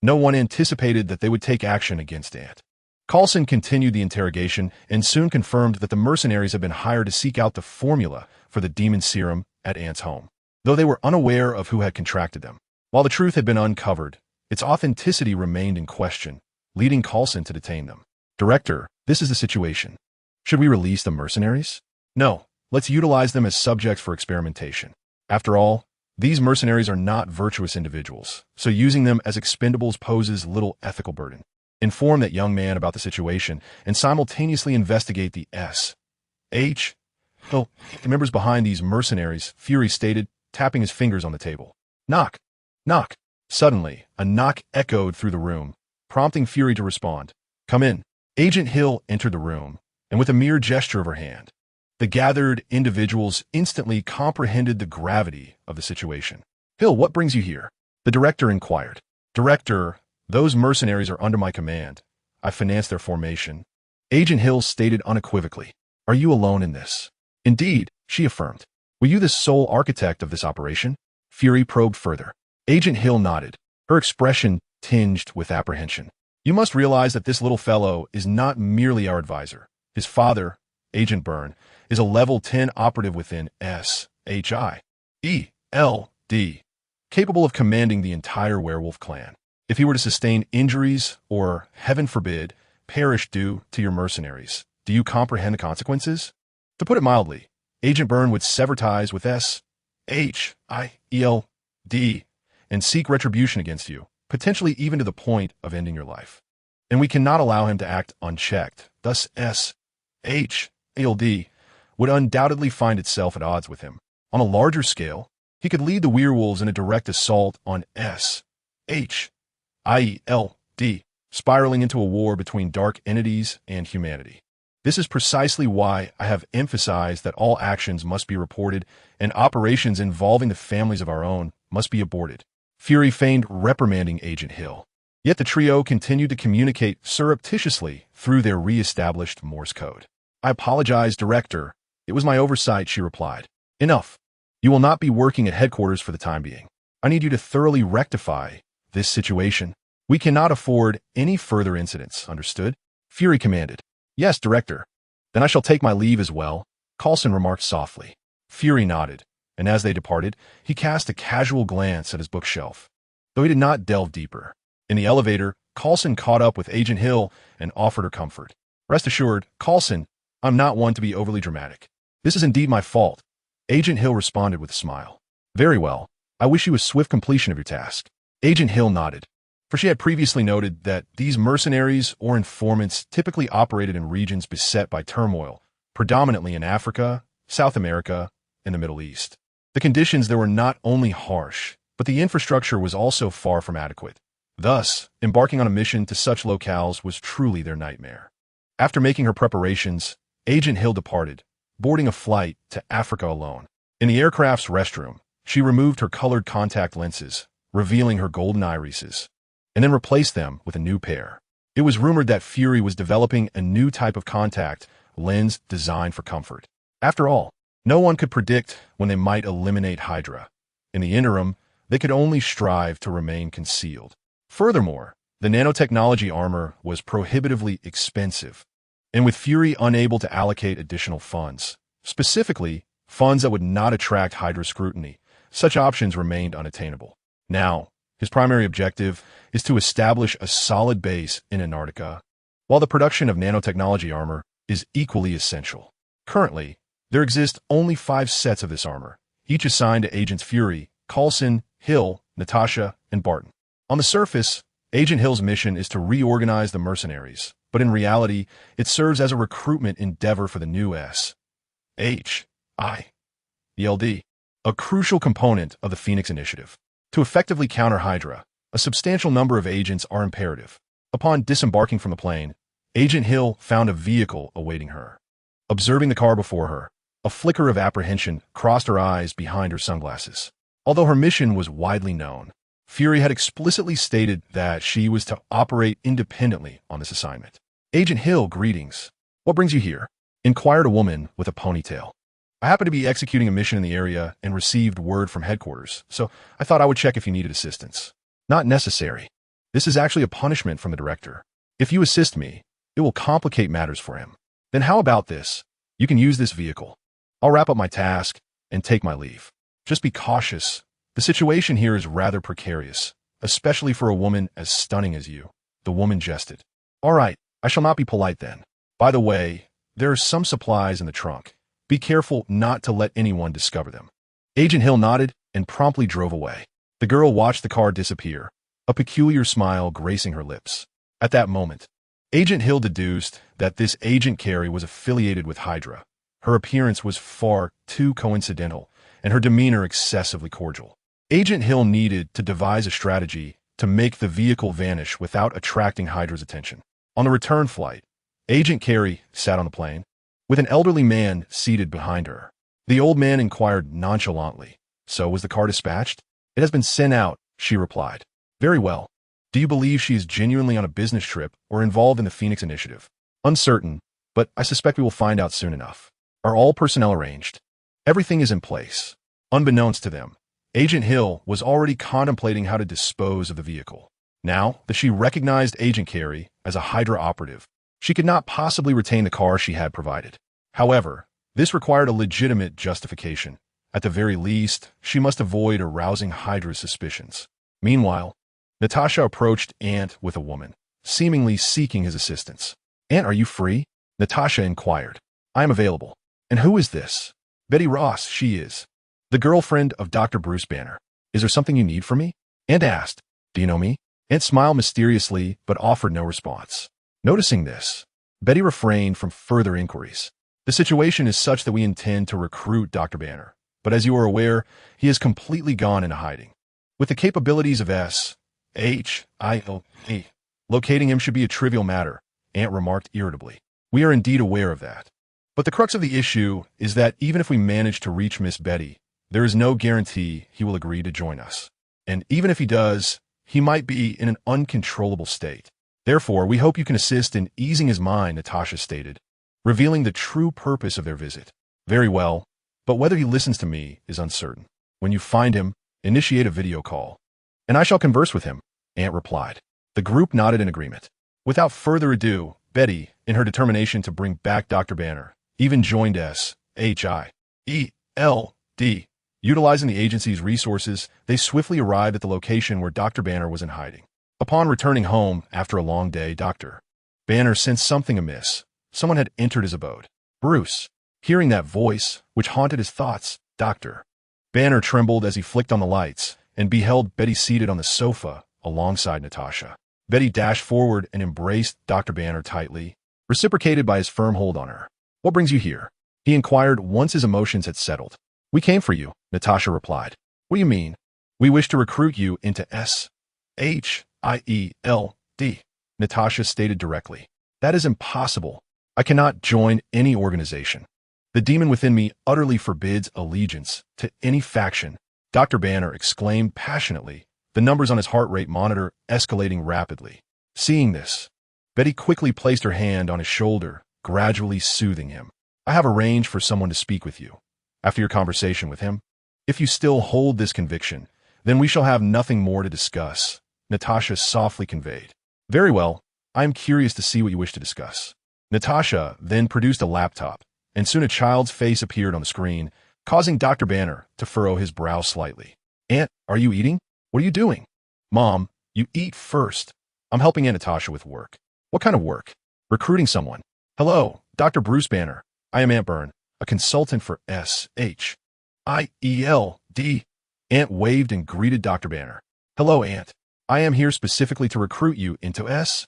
no one anticipated that they would take action against Ant. Coulson continued the interrogation and soon confirmed that the mercenaries had been hired to seek out the formula for the demon serum at Ant's home, though they were unaware of who had contracted them. While the truth had been uncovered, its authenticity remained in question, leading Coulson to detain them. "Director, this is the situation. Should we release the mercenaries? No, let's utilize them as subjects for experimentation. After all, these mercenaries are not virtuous individuals, so using them as expendables poses little ethical burden. Inform that young man about the situation and simultaneously investigate the S.H.I.E.L.D. members behind these mercenaries," Fury stated, tapping his fingers on the table. "Knock! Knock!" Suddenly, a knock echoed through the room, prompting Fury to respond. "Come in." Agent Hill entered the room, and with a mere gesture of her hand, the gathered individuals instantly comprehended the gravity of the situation. "Hill, what brings you here?" the director inquired. "Director, those mercenaries are under my command. I financed their formation," Agent Hill stated unequivocally. "Are you alone in this?" "Indeed," she affirmed. "Were you the sole architect of this operation?" Fury probed further. Agent Hill nodded, her expression tinged with apprehension. "You must realize that this little fellow is not merely our advisor. His father, Ant Byrne, is a level 10 operative within S.H.I.E.L.D., capable of commanding the entire werewolf clan. If he were to sustain injuries or, heaven forbid, perish due to your mercenaries, do you comprehend the consequences? To put it mildly, Ant Byrne would sever ties with S.H.I.E.L.D. and seek retribution against you, potentially even to the point of ending your life. And we cannot allow him to act unchecked. Thus, S.H.I.E.L.D. would undoubtedly find itself at odds with him. On a larger scale, he could lead the werewolves in a direct assault on S.H.I.E.L.D., spiraling into a war between dark entities and humanity. This is precisely why I have emphasized that all actions must be reported and operations involving the families of our own must be aborted. Fury feigned reprimanding Agent Hill. Yet the trio continued to communicate surreptitiously through their re-established Morse code. "I apologize, Director. It was my oversight," she replied. "Enough. You will not be working at headquarters for the time being. I need you to thoroughly rectify this situation. We cannot afford any further incidents, understood?" Fury commanded. "Yes, Director. Then I shall take my leave as well," Coulson remarked softly. Fury nodded, and as they departed, he cast a casual glance at his bookshelf, though he did not delve deeper. In the elevator, Coulson caught up with Agent Hill and offered her comfort. "Rest assured, Coulson, I'm not one to be overly dramatic. This is indeed my fault," Agent Hill responded with a smile. "Very well. I wish you a swift completion of your task." Agent Hill nodded, for she had previously noted that these mercenaries or informants typically operated in regions beset by turmoil, predominantly in Africa, South America, and the Middle East. The conditions there were not only harsh, but the infrastructure was also far from adequate. Thus, embarking on a mission to such locales was truly their nightmare. After making her preparations, Agent Hill departed, boarding a flight to Africa alone. In the aircraft's restroom, she removed her colored contact lenses, revealing her golden irises, and then replaced them with a new pair. It was rumored that Fury was developing a new type of contact lens designed for comfort. After all, no one could predict when they might eliminate Hydra. In the interim, they could only strive to remain concealed. Furthermore, the nanotechnology armor was prohibitively expensive, and with Fury unable to allocate additional funds, specifically funds that would not attract Hydra scrutiny, such options remained unattainable. Now, his primary objective is to establish a solid base in Antarctica, while the production of nanotechnology armor is equally essential. Currently, There exist only 5 sets of this armor, each assigned to Agents Fury, Coulson, Hill, Natasha, and Barton. On the surface, Agent Hill's mission is to reorganize the mercenaries, but in reality, it serves as a recruitment endeavor for the new S.H.I.E.L.D, a crucial component of the Phoenix Initiative. To effectively counter Hydra, a substantial number of agents are imperative. Upon disembarking from the plane, Agent Hill found a vehicle awaiting her. Observing the car before her, a flicker of apprehension crossed her eyes behind her sunglasses. Although her mission was widely known, Fury had explicitly stated that she was to operate independently on this assignment. Agent Hill, greetings. What brings you here? Inquired a woman with a ponytail. I happen to be executing a mission in the area and received word from headquarters, so I thought I would check if you needed assistance. Not necessary. This is actually a punishment from the director. If you assist me, it will complicate matters for him. Then how about this? You can use this vehicle. I'll wrap up my task and take my leave. Just be cautious. The situation here is rather precarious, especially for a woman as stunning as you. The woman jested. All right, I shall not be polite then. By the way, there are some supplies in the trunk. Be careful not to let anyone discover them. Agent Hill nodded and promptly drove away. The girl watched the car disappear, a peculiar smile gracing her lips. At that moment, Agent Hill deduced that this Agent Carey was affiliated with Hydra. Her appearance was far too coincidental, and her demeanor excessively cordial. Agent Hill needed to devise a strategy to make the vehicle vanish without attracting Hydra's attention. On the return flight, Agent Carey sat on the plane, with an elderly man seated behind her. The old man inquired nonchalantly, "So was the car dispatched?" "It has been sent out," she replied. "Very well. Do you believe she is genuinely on a business trip or involved in the Phoenix Initiative?" "Uncertain, but I suspect we will find out soon enough." "Are all personnel arranged?" "Everything is in place." Unbeknownst to them, Agent Hill was already contemplating how to dispose of the vehicle. Now that she recognized Agent Carey as a Hydra operative, she could not possibly retain the car she had provided. However, this required a legitimate justification. At the very least, she must avoid arousing Hydra's suspicions. Meanwhile, Natasha approached Ant with a woman, seemingly seeking his assistance. "Ant, are you free?" Natasha inquired. "I am available." "And who is this?" "Betty Ross, she is. The girlfriend of Dr. Bruce Banner. Is there something you need from me?" Ant asked. "Do you know me?" Ant smiled mysteriously, but offered no response. Noticing this, Betty refrained from further inquiries. "The situation is such that we intend to recruit Dr. Banner, but as you are aware, he has completely gone into hiding. With the capabilities of S.H.I.E.L.D, locating him should be a trivial matter," Ant remarked irritably. "We are indeed aware of that. But the crux of the issue is that even if we manage to reach Miss Betty, there is no guarantee he will agree to join us. And even if he does, he might be in an uncontrollable state. Therefore, we hope you can assist in easing his mind," Natasha stated, revealing the true purpose of their visit. "Very well, but whether he listens to me is uncertain. When you find him, initiate a video call, and I shall converse with him," Ant replied. The group nodded in agreement. Without further ado, Betty, in her determination to bring back Dr. Banner, even joined S.H.I.E.L.D. Utilizing the agency's resources, they swiftly arrived at the location where Dr. Banner was in hiding. Upon returning home after a long day, Dr. Banner sensed something amiss. Someone had entered his abode. Bruce. Hearing that voice, which haunted his thoughts, Dr. Banner trembled as he flicked on the lights and beheld Betty seated on the sofa alongside Natasha. Betty dashed forward and embraced Dr. Banner tightly, reciprocated by his firm hold on her. "What brings you here?" he inquired once his emotions had settled. "We came for you," Natasha replied. "What do you mean?" "We wish to recruit you into S.H.I.E.L.D, Natasha stated directly. "That is impossible. I cannot join any organization. The demon within me utterly forbids allegiance to any faction," Dr. Banner exclaimed passionately, the numbers on his heart rate monitor escalating rapidly. Seeing this, Betty quickly placed her hand on his shoulder, gradually soothing him. "I have arranged for someone to speak with you. After your conversation with him, if you still hold this conviction, then we shall have nothing more to discuss," Natasha softly conveyed. "Very well, I am curious to see what you wish to discuss." Natasha then produced a laptop, and soon a child's face appeared on the screen, causing Dr. Banner to furrow his brow slightly. "Aunt, are you eating? What are you doing?" "Mom, you eat first. I'm helping Aunt Natasha with work." "What kind of work?" "Recruiting someone." "Hello, Dr. Bruce Banner. I am Ant Byrne. a consultant for S.H.I.E.L.D. Ant waved and greeted Dr. Banner. Hello, Ant. I am here specifically to recruit you into S.H.I.E.L.D.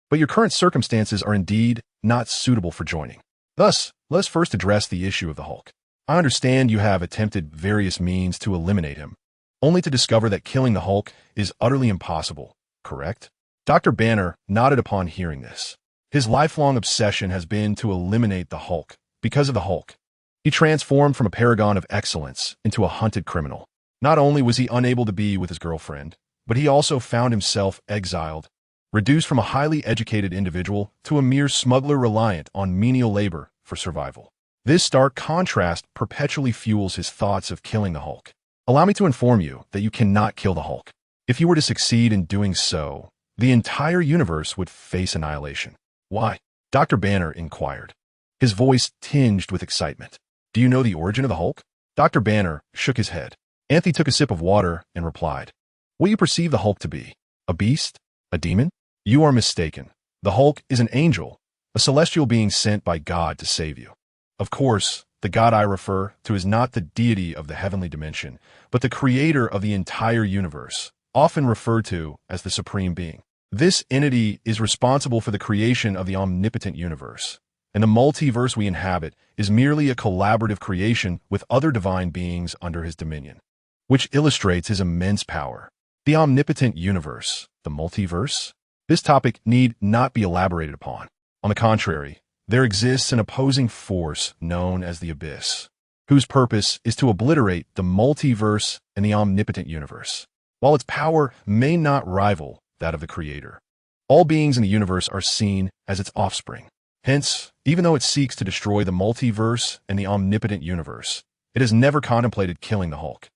But your current circumstances are indeed not suitable for joining. Thus, let us first address the issue of the Hulk. I understand you have attempted various means to eliminate him, only to discover that killing the Hulk is utterly impossible, correct? Dr. Banner nodded upon hearing this. His lifelong obsession has been to eliminate the Hulk. Because of the Hulk, he transformed from a paragon of excellence into a hunted criminal. Not only was he unable to be with his girlfriend, but he also found himself exiled, reduced from a highly educated individual to a mere smuggler reliant on menial labor for survival. This stark contrast perpetually fuels his thoughts of killing the Hulk. Allow me to inform you that you cannot kill the Hulk. If you were to succeed in doing so, the entire universe would face annihilation. Why? Dr. Banner inquired, his voice tinged with excitement. Do you know the origin of the Hulk? Dr. Banner shook his head. Anthony took a sip of water and replied, what do you perceive the Hulk to be? A beast? A demon? You are mistaken. The Hulk is an angel, a celestial being sent by God to save you. Of course, the God I refer to is not the deity of the heavenly dimension, but the creator of the entire universe, often referred to as the Supreme Being. This entity is responsible for the creation of the omnipotent universe, and the multiverse we inhabit is merely a collaborative creation with other divine beings under his dominion, which illustrates his immense power. The omnipotent universe, the multiverse? This topic need not be elaborated upon. On the contrary, there exists an opposing force known as the abyss, whose purpose is to obliterate the multiverse and the omnipotent universe. While its power may not rival that of the creator, all beings in the universe are seen as its offspring. Hence, even though it seeks to destroy the multiverse and the omnipotent universe, it has never contemplated killing the Hulk.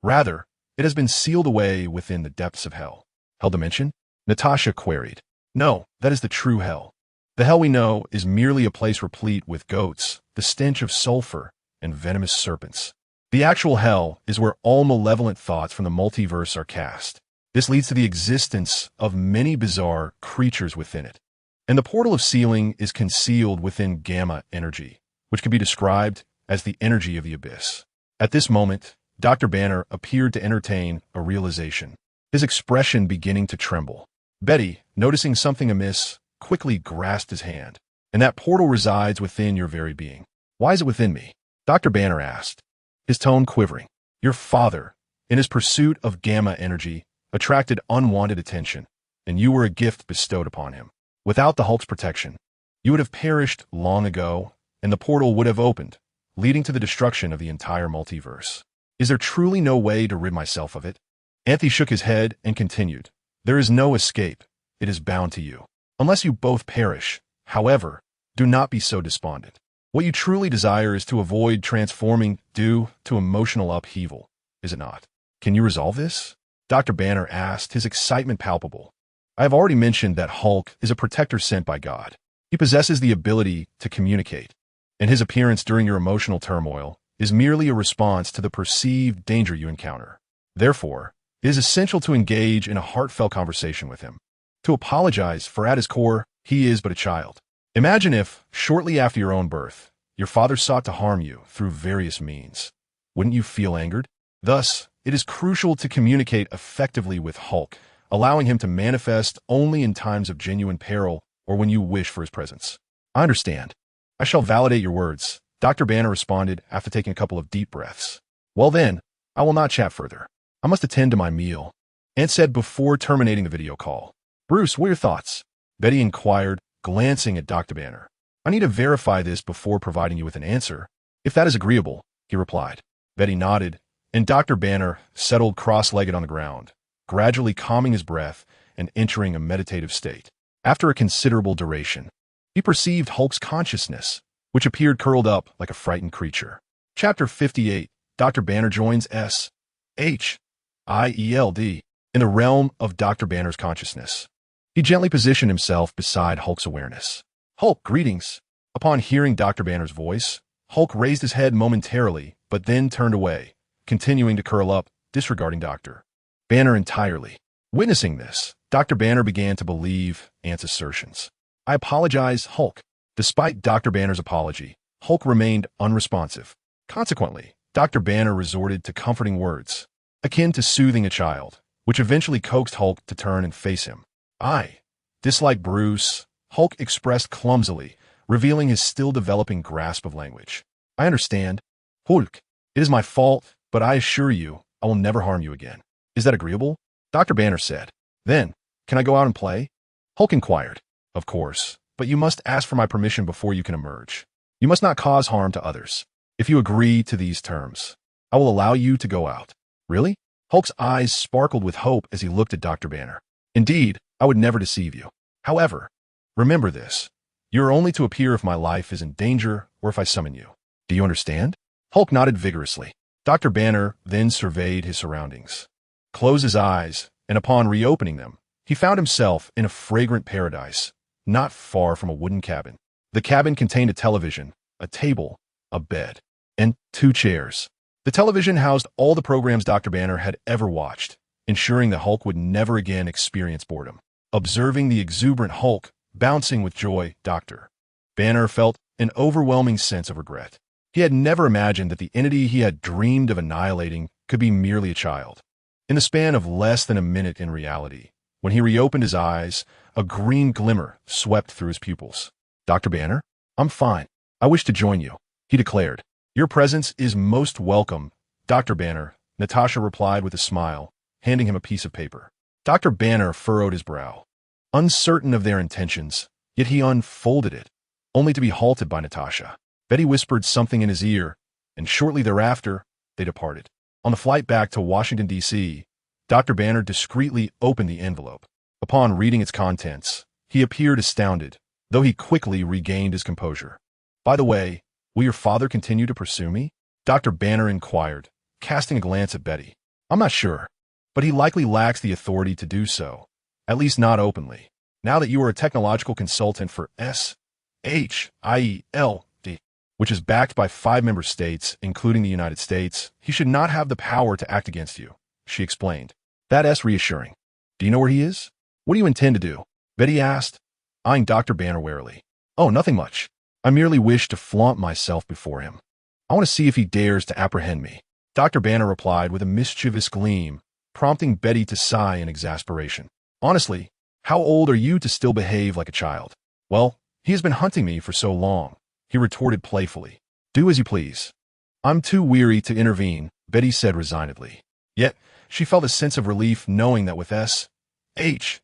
Rather, it has been sealed away within the depths of hell. Hell dimension? Natasha queried. No, that is the true hell. The hell we know is merely a place replete with goats, the stench of sulfur, and venomous serpents. The actual hell is where all malevolent thoughts from the multiverse are cast. This leads to the existence of many bizarre creatures within it. And the portal of sealing is concealed within gamma energy, which can be described as the energy of the abyss. At this moment, Dr. Banner appeared to entertain a realization, his expression beginning to tremble. Betty, noticing something amiss, quickly grasped his hand. And that portal resides within your very being. Why is it within me? Dr. Banner asked, his tone quivering. Your father, in his pursuit of gamma energy, attracted unwanted attention, and you were a gift bestowed upon him. Without the Hulk's protection, you would have perished long ago, and the portal would have opened, leading to the destruction of the entire multiverse. Is there truly no way to rid myself of it? Anthony shook his head and continued. There is no escape. It is bound to you. Unless you both perish, however, do not be so despondent. What you truly desire is to avoid transforming due to emotional upheaval, is it not? Can you resolve this? Dr. Banner asked, his excitement palpable. I have already mentioned that Hulk is a protector sent by God. He possesses the ability to communicate, and his appearance during your emotional turmoil is merely a response to the perceived danger you encounter. Therefore, it is essential to engage in a heartfelt conversation with him, to apologize, for at his core, he is but a child. Imagine if, shortly after your own birth, your father sought to harm you through various means. Wouldn't you feel angered? Thus, it is crucial to communicate effectively with Hulk, allowing him to manifest only in times of genuine peril or when you wish for his presence. I understand. I shall validate your words, Dr. Banner responded after taking a couple of deep breaths. Well then, I will not chat further. I must attend to my meal, Ant said before terminating the video call. Bruce, what are your thoughts? Betty inquired, glancing at Dr. Banner. I need to verify this before providing you with an answer. If that is agreeable, he replied. Betty nodded, and Dr. Banner settled cross-legged on the ground, gradually calming his breath and entering a meditative state. After a considerable duration, he perceived Hulk's consciousness, which appeared curled up like a frightened creature. Chapter 58. Dr. Banner joins S.H.I.E.L.D. in the realm of Dr. Banner's consciousness. He gently positioned himself beside Hulk's awareness. Hulk, greetings. Upon hearing Dr. Banner's voice, Hulk raised his head momentarily, but then turned away, continuing to curl up, disregarding Dr. Banner entirely. Witnessing this, Dr. Banner began to believe Ant's assertions. I apologize, Hulk. Despite Dr. Banner's apology, Hulk remained unresponsive. Consequently, Dr. Banner resorted to comforting words, akin to soothing a child, which eventually coaxed Hulk to turn and face him. "I dislike Bruce," Hulk expressed clumsily, revealing his still-developing grasp of language. "I understand. Hulk, it is my fault, but I assure you, I will never harm you again. Is that agreeable?" Dr. Banner said. "Then, can I go out and play?" Hulk inquired. "Of course, but you must ask for my permission before you can emerge. You must not cause harm to others. If you agree to these terms, I will allow you to go out." "Really?" Hulk's eyes sparkled with hope as he looked at Dr. Banner. "Indeed, I would never deceive you. However, remember this. You are only to appear if my life is in danger or if I summon you. Do you understand?" Hulk nodded vigorously. Dr. Banner then surveyed his surroundings, closed his eyes, and upon reopening them, he found himself in a fragrant paradise, not far from a wooden cabin. The cabin contained a television, a table, a bed, and 2 chairs. The television housed all the programs Dr. Banner had ever watched, ensuring that Hulk would never again experience boredom. Observing the exuberant Hulk bouncing with joy, Dr. Banner felt an overwhelming sense of regret. He had never imagined that the entity he had dreamed of annihilating could be merely a child. In the span of less than a minute in reality, when he reopened his eyes, a green glimmer swept through his pupils. "Dr. Banner, I'm fine. I wish to join you," he declared. "Your presence is most welcome, Dr. Banner," Natasha replied with a smile, handing him a piece of paper. Dr. Banner furrowed his brow, uncertain of their intentions, yet he unfolded it, only to be halted by Natasha. Betty whispered something in his ear, and shortly thereafter, they departed. On the flight back to Washington, D.C., Dr. Banner discreetly opened the envelope. Upon reading its contents, he appeared astounded, though he quickly regained his composure. "By the way, will your father continue to pursue me?" Dr. Banner inquired, casting a glance at Betty. "I'm not sure, but he likely lacks the authority to do so, at least not openly. Now that you are a technological consultant for S.H.I.E.L.D, which is backed by 5 member states, including the United States, he should not have the power to act against you," she explained. "That's reassuring. Do you know where he is?" "What do you intend to do?" Betty asked, eyeing Dr. Banner warily. "Oh, nothing much. I merely wish to flaunt myself before him. I want to see if he dares to apprehend me." Dr. Banner replied with a mischievous gleam, prompting Betty to sigh in exasperation. "Honestly, how old are you to still behave like a child?" "Well, he has been hunting me for so long," he retorted playfully. "Do as you please." "I'm too weary to intervene," Betty said resignedly. Yet, she felt a sense of relief knowing that with S.H.I.E.L.D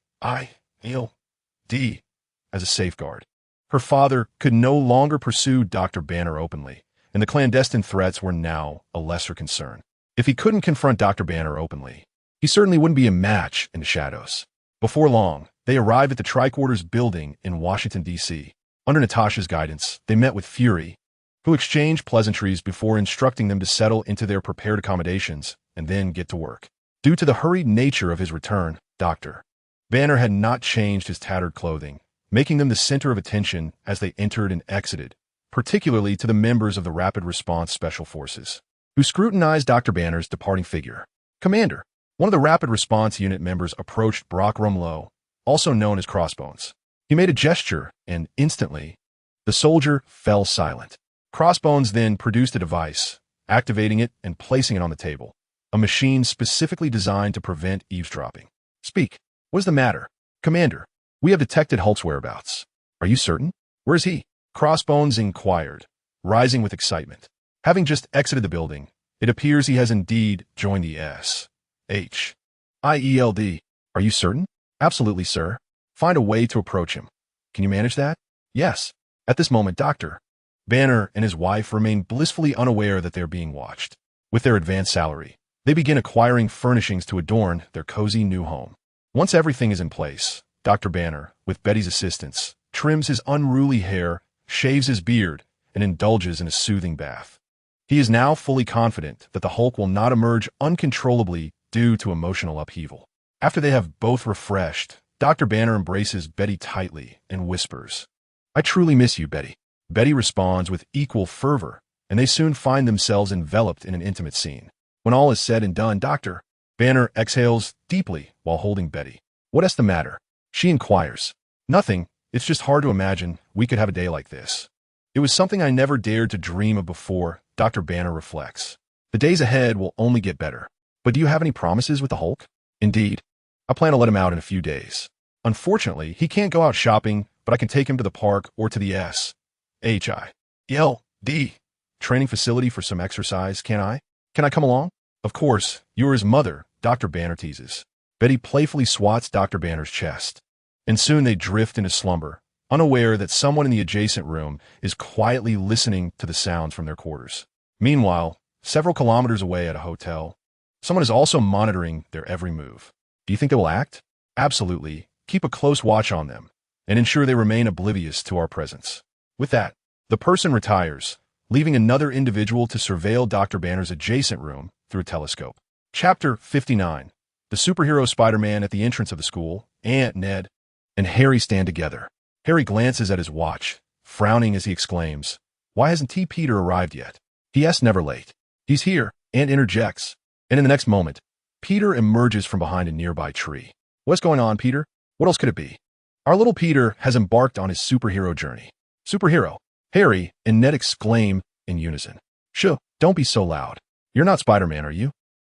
as a safeguard, her father could no longer pursue Dr. Banner openly, and the clandestine threats were now a lesser concern. If he couldn't confront Dr. Banner openly, he certainly wouldn't be a match in the shadows. Before long, they arrived at the Triquarters building in Washington, D.C. Under Natasha's guidance, they met with Fury, who exchanged pleasantries before instructing them to settle into their prepared accommodations and then get to work. Due to the hurried nature of his return, Dr. Banner had not changed his tattered clothing, making them the center of attention as they entered and exited, particularly to the members of the Rapid Response Special Forces, who scrutinized Dr. Banner's departing figure. "Commander," one of the Rapid Response Unit members approached Brock Rumlow, also known as Crossbones. He made a gesture, and instantly, the soldier fell silent. Crossbones then produced a device, activating it and placing it on the table, a machine specifically designed to prevent eavesdropping. "Speak. What is the matter?" "Commander, we have detected Hulk's whereabouts." "Are you certain? Where is he?" Crossbones inquired, rising with excitement. Having just exited the building, it appears he has indeed joined the S.H.I.E.L.D. "Are you certain?" "Absolutely, sir. Find a way to approach him." "Can you manage that?" "Yes." At this moment, Dr. Banner and his wife remain blissfully unaware that they are being watched. With their advanced salary, they begin acquiring furnishings to adorn their cozy new home. Once everything is in place, Dr. Banner, with Betty's assistance, trims his unruly hair, shaves his beard, and indulges in a soothing bath. He is now fully confident that the Hulk will not emerge uncontrollably due to emotional upheaval. After they have both refreshed, Dr. Banner embraces Betty tightly and whispers, "I truly miss you, Betty." Betty responds with equal fervor, and they soon find themselves enveloped in an intimate scene. When all is said and done, Dr. Banner exhales deeply while holding Betty. "What is the matter?" she inquires. "Nothing. It's just hard to imagine we could have a day like this. It was something I never dared to dream of before, Dr. Banner reflects. The days ahead will only get better. But do you have any promises with the Hulk? Indeed. I plan to let him out in a few days. Unfortunately, he can't go out shopping, but I can take him to the park or to the S.H.I.E.L.D. training facility for some exercise, can't I? Can I come along? Of course, you're his mother, Dr. Banner teases. Betty playfully swats Dr. Banner's chest. And soon they drift into slumber, unaware that someone in the adjacent room is quietly listening to the sounds from their quarters. Meanwhile, several kilometers away at a hotel, someone is also monitoring their every move. Do you think they will act? Absolutely. Keep a close watch on them and ensure they remain oblivious to our presence. With that, the person retires, leaving another individual to surveil Dr. Banner's adjacent room through a telescope. Chapter 59. The superhero Spider-Man at the entrance of the school. Ant, Ned, and Harry stand together. Harry glances at his watch, frowning as he exclaims, "Why hasn't Peter arrived yet?" P.S. Never late. He's here, Ant interjects, and in the next moment, Peter emerges from behind a nearby tree. What's going on, Peter? What else could it be? Our little Peter has embarked on his superhero journey. Superhero? Harry and Ned exclaim in unison. Shh, don't be so loud. You're not Spider-Man, are you?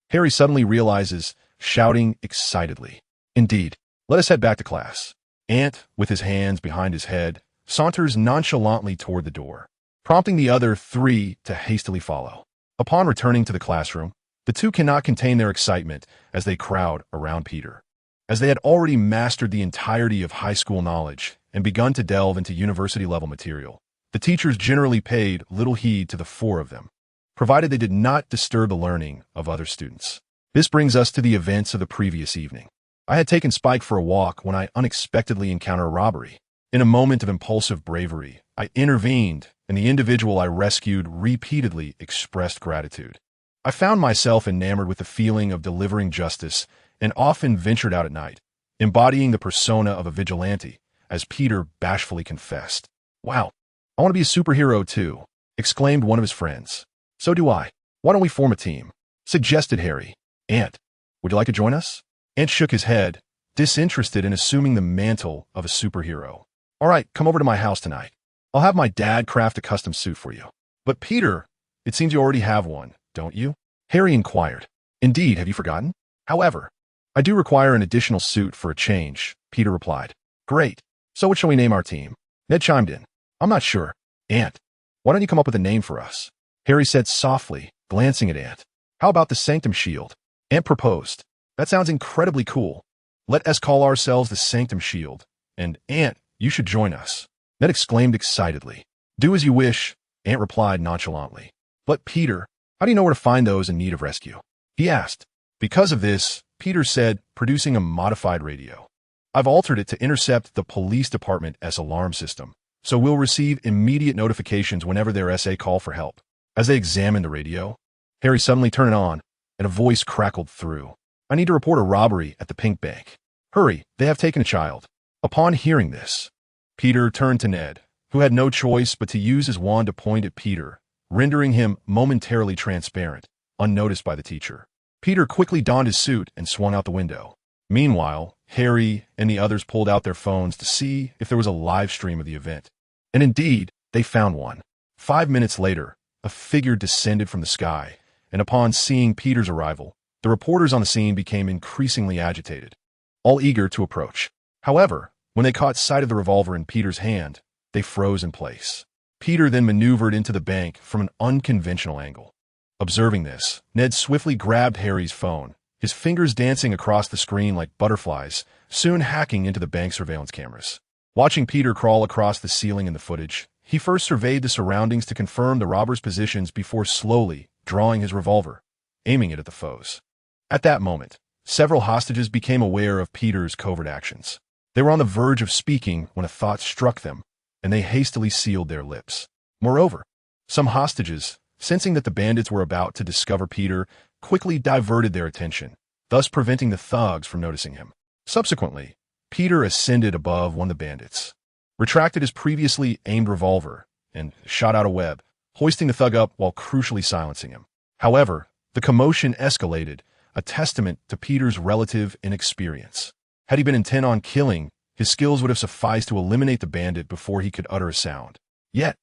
Harry suddenly realizes, shouting excitedly. Indeed. Let us head back to class. Ant, with his hands behind his head, saunters nonchalantly toward the door, prompting the other three to hastily follow. Upon returning to the classroom, the two cannot contain their excitement as they crowd around Peter. As they had already mastered the entirety of high school knowledge and begun to delve into university-level material, the teachers generally paid little heed to the four of them, provided they did not disturb the learning of other students. This brings us to the events of the previous evening. I had taken Spike for a walk when I unexpectedly encountered a robbery. In a moment of impulsive bravery, I intervened, and the individual I rescued repeatedly expressed gratitude. I found myself enamored with the feeling of delivering justice and often ventured out at night, embodying the persona of a vigilante, as Peter bashfully confessed. Wow, I want to be a superhero too, exclaimed one of his friends. So do I. Why don't we form a team? Suggested Harry. Ant, would you like to join us? Ant shook his head, disinterested in assuming the mantle of a superhero. All right, come over to my house tonight. I'll have my dad craft a custom suit for you. But Peter, it seems you already have one, don't you? Harry inquired. Indeed, have you forgotten? However, I do require an additional suit for a change, Peter replied. Great. So what shall we name our team? Ned chimed in. I'm not sure. Ant, why don't you come up with a name for us? Harry said softly, glancing at Ant. How about the Sanctum Shield? Ant proposed. That sounds incredibly cool. Let us call ourselves the Sanctum Shield. And Ant, you should join us. Ned exclaimed excitedly. Do as you wish, Ant replied nonchalantly. But Peter, how do you know where to find those in need of rescue? He asked. Because of this, Peter said, producing a modified radio. I've altered it to intercept the police department's alarm system, so we'll receive immediate notifications whenever their SA call for help. As they examined the radio, Harry suddenly turned it on, and a voice crackled through. I need to report a robbery at the Pink Bank. Hurry, they have taken a child. Upon hearing this, Peter turned to Ned, who had no choice but to use his wand to point at Peter, rendering him momentarily transparent, unnoticed by the teacher. Peter quickly donned his suit and swung out the window. Meanwhile, Harry and the others pulled out their phones to see if there was a live stream of the event. And indeed, they found one. 5 minutes later, a figure descended from the sky, and upon seeing Peter's arrival, the reporters on the scene became increasingly agitated, all eager to approach. However, when they caught sight of the revolver in Peter's hand, they froze in place. Peter then maneuvered into the bank from an unconventional angle. Observing this, Ned swiftly grabbed Harry's phone, his fingers dancing across the screen like butterflies, soon hacking into the bank surveillance cameras. Watching Peter crawl across the ceiling in the footage, he first surveyed the surroundings to confirm the robbers' positions before slowly drawing his revolver, aiming it at the foes. At that moment, several hostages became aware of Peter's covert actions. They were on the verge of speaking when a thought struck them, and they hastily sealed their lips. Moreover, some hostages, sensing that the bandits were about to discover Peter, quickly diverted their attention, thus preventing the thugs from noticing him. Subsequently, Peter ascended above one of the bandits, retracted his previously aimed revolver, and shot out a web, hoisting the thug up while crucially silencing him. However, the commotion escalated, a testament to Peter's relative inexperience. Had he been intent on killing, his skills would have sufficed to eliminate the bandit before he could utter a sound. Yet,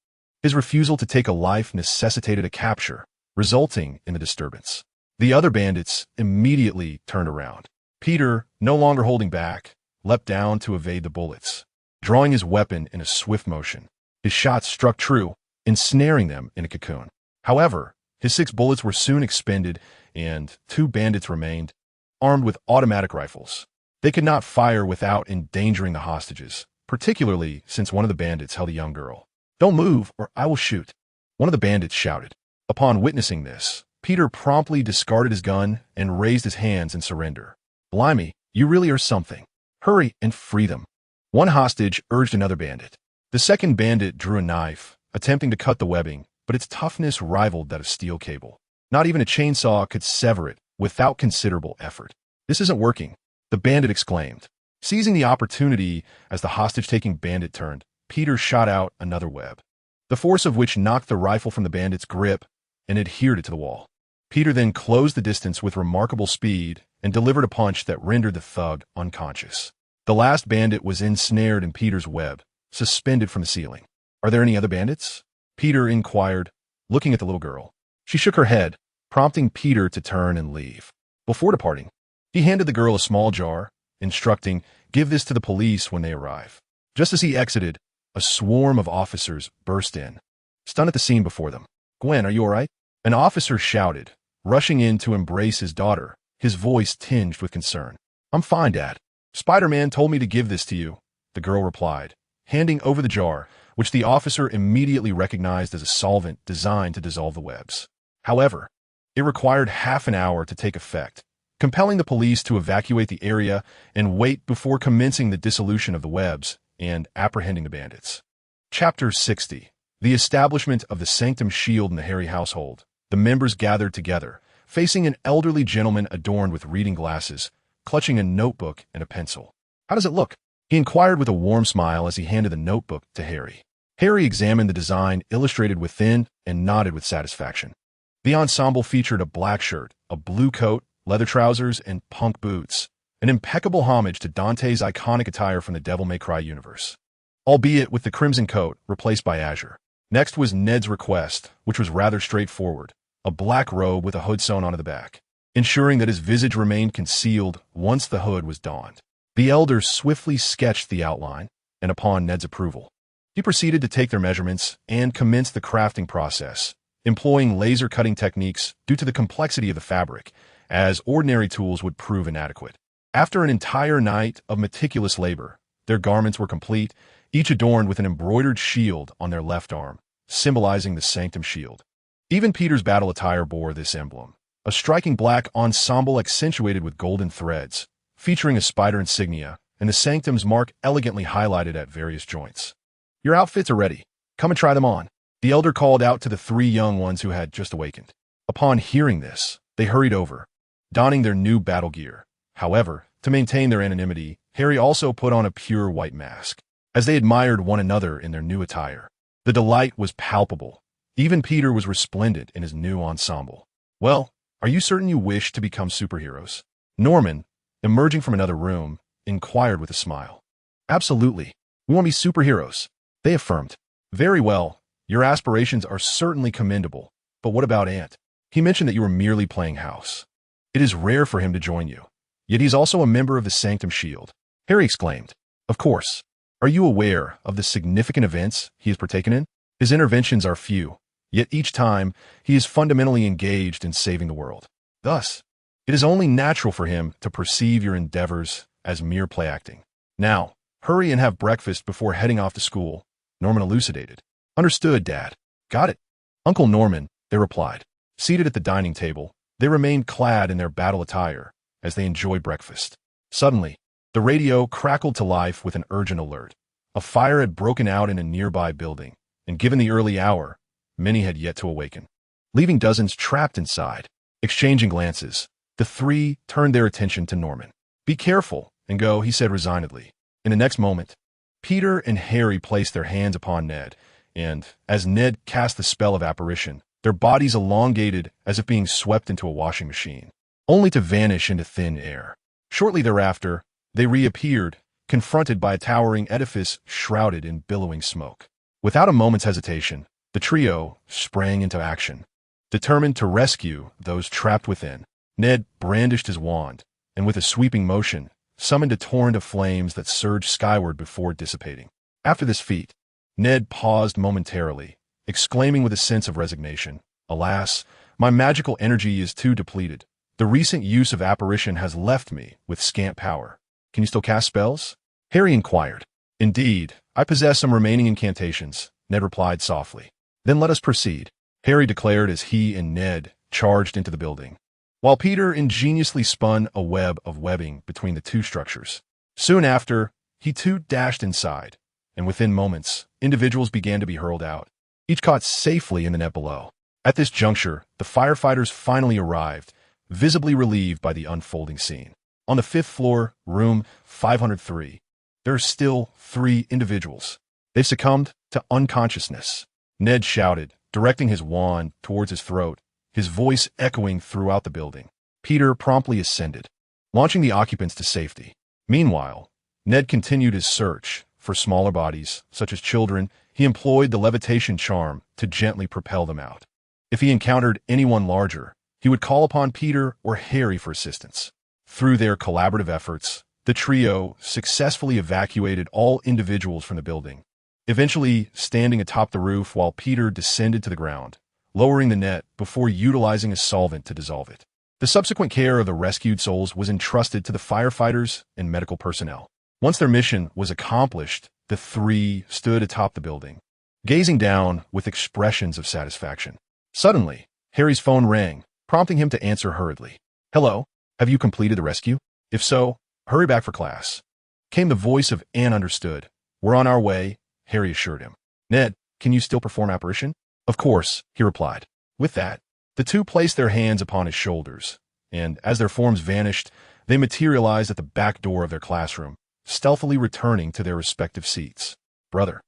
his refusal to take a life necessitated a capture, resulting in the disturbance. The other bandits immediately turned around. Peter, no longer holding back, leapt down to evade the bullets. Drawing his weapon in a swift motion, his shots struck true, ensnaring them in a cocoon. However, his 6 bullets were soon expended, and 2 bandits remained, armed with automatic rifles. They could not fire without endangering the hostages, particularly since one of the bandits held a young girl. "Don't move, or I will shoot," one of the bandits shouted. Upon witnessing this, Peter promptly discarded his gun and raised his hands in surrender. "Blimey, you really are something. Hurry and free them," one hostage urged another bandit. The second bandit drew a knife, attempting to cut the webbing, but its toughness rivaled that of steel cable. Not even a chainsaw could sever it without considerable effort. "This isn't working," the bandit exclaimed. Seizing the opportunity as the hostage-taking bandit turned, Peter shot out another web, the force of which knocked the rifle from the bandit's grip and adhered it to the wall. Peter then closed the distance with remarkable speed and delivered a punch that rendered the thug unconscious. The last bandit was ensnared in Peter's web, suspended from the ceiling. "Are there any other bandits?" Peter inquired, looking at the little girl. She shook her head, prompting Peter to turn and leave. Before departing, he handed the girl a small jar, instructing, "Give this to the police when they arrive." Just as he exited, a swarm of officers burst in, stunned at the scene before them. "Gwen, are you all right?" An officer shouted, rushing in to embrace his daughter, his voice tinged with concern. "I'm fine, Dad. Spider-Man told me to give this to you," the girl replied, handing over the jar, which the officer immediately recognized as a solvent designed to dissolve the webs. However, it required half an hour to take effect, compelling the police to evacuate the area and wait before commencing the dissolution of the webs and apprehending the bandits. Chapter 60. The establishment of the Sanctum Shield in the Harry household. The members gathered together, facing an elderly gentleman adorned with reading glasses, clutching a notebook and a pencil. "How does it look?" he inquired with a warm smile as he handed the notebook to Harry. Harry examined the design illustrated within and nodded with satisfaction. The ensemble featured a black shirt, a blue coat, leather trousers, and punk boots, an impeccable homage to Dante's iconic attire from the Devil May Cry universe, albeit with the crimson coat replaced by azure. Next was Ned's request, which was rather straightforward, a black robe with a hood sewn onto the back, ensuring that his visage remained concealed once the hood was donned. The elders swiftly sketched the outline, and upon Ned's approval, he proceeded to take their measurements and commence the crafting process, employing laser cutting techniques due to the complexity of the fabric, as ordinary tools would prove inadequate. After an entire night of meticulous labor, their garments were complete, each adorned with an embroidered shield on their left arm, symbolizing the Sanctum Shield. Even Peter's battle attire bore this emblem, a striking black ensemble accentuated with golden threads, featuring a spider insignia, and the Sanctum's mark elegantly highlighted at various joints. "Your outfits are ready. Come and try them on," the elder called out to the 3 young ones who had just awakened. Upon hearing this, they hurried over, donning their new battle gear. However, to maintain their anonymity, Harry also put on a pure white mask. As they admired one another in their new attire, the delight was palpable. Even Peter was resplendent in his new ensemble. "Well, are you certain you wish to become superheroes?" Norman, emerging from another room, inquired with a smile. "Absolutely. We want to be superheroes," they affirmed. "Very well. Your aspirations are certainly commendable. But what about Ant? He mentioned that you were merely playing house. It is rare for him to join you. Yet he's also a member of the Sanctum Shield," Harry exclaimed. "Of course. Are you aware of the significant events he has partaken in? His interventions are few, yet each time he is fundamentally engaged in saving the world. Thus, it is only natural for him to perceive your endeavors as mere play acting. Now, hurry and have breakfast before heading off to school," Norman elucidated. "Understood, Dad. Got it. Uncle Norman," they replied. Seated at the dining table, they remained clad in their battle attire as they enjoyed breakfast. Suddenly, the radio crackled to life with an urgent alert. A fire had broken out in a nearby building, and given the early hour, many had yet to awaken. Leaving dozens trapped inside, exchanging glances, the 3 turned their attention to Norman. "Be careful and go," he said resignedly. In the next moment, Peter and Harry placed their hands upon Ned, and, as Ned cast the spell of apparition, their bodies elongated as if being swept into a washing machine, only to vanish into thin air. Shortly thereafter, they reappeared, confronted by a towering edifice shrouded in billowing smoke. Without a moment's hesitation, the trio sprang into action, determined to rescue those trapped within. Ned brandished his wand, and with a sweeping motion, summoned a torrent of flames that surged skyward before dissipating. After this feat, Ned paused momentarily, exclaiming with a sense of resignation, "Alas, my magical energy is too depleted. The recent use of apparition has left me with scant power." "Can you still cast spells?" Harry inquired. "Indeed, I possess some remaining incantations," Ned replied softly. "Then let us proceed," Harry declared as he and Ned charged into the building, while Peter ingeniously spun a web of webbing between the two structures. Soon after, he too dashed inside, and within moments, individuals began to be hurled out, each caught safely in the net below. At this juncture, the firefighters finally arrived, visibly relieved by the unfolding scene. On the 5th floor, room 503, there are still 3 individuals. They've succumbed to unconsciousness, Ned shouted, directing his wand towards his throat, his voice echoing throughout the building. Peter promptly ascended, launching the occupants to safety. Meanwhile, Ned continued his search for smaller bodies, such as children. He employed the levitation charm to gently propel them out. If he encountered anyone larger, he would call upon Peter or Harry for assistance. Through their collaborative efforts, the trio successfully evacuated all individuals from the building, eventually standing atop the roof while Peter descended to the ground, lowering the net before utilizing a solvent to dissolve it. The subsequent care of the rescued souls was entrusted to the firefighters and medical personnel. Once their mission was accomplished, the 3 stood atop the building, gazing down with expressions of satisfaction. Suddenly, Harry's phone rang, prompting him to answer hurriedly. "Hello, have you completed the rescue? If so, hurry back for class," came the voice of Anne. "Understood. We're on our way," Harry assured him. "Ned, can you still perform apparition?" "Of course," he replied. With that, the two placed their hands upon his shoulders, and as their forms vanished, they materialized at the back door of their classroom, stealthily returning to their respective seats. "Brother,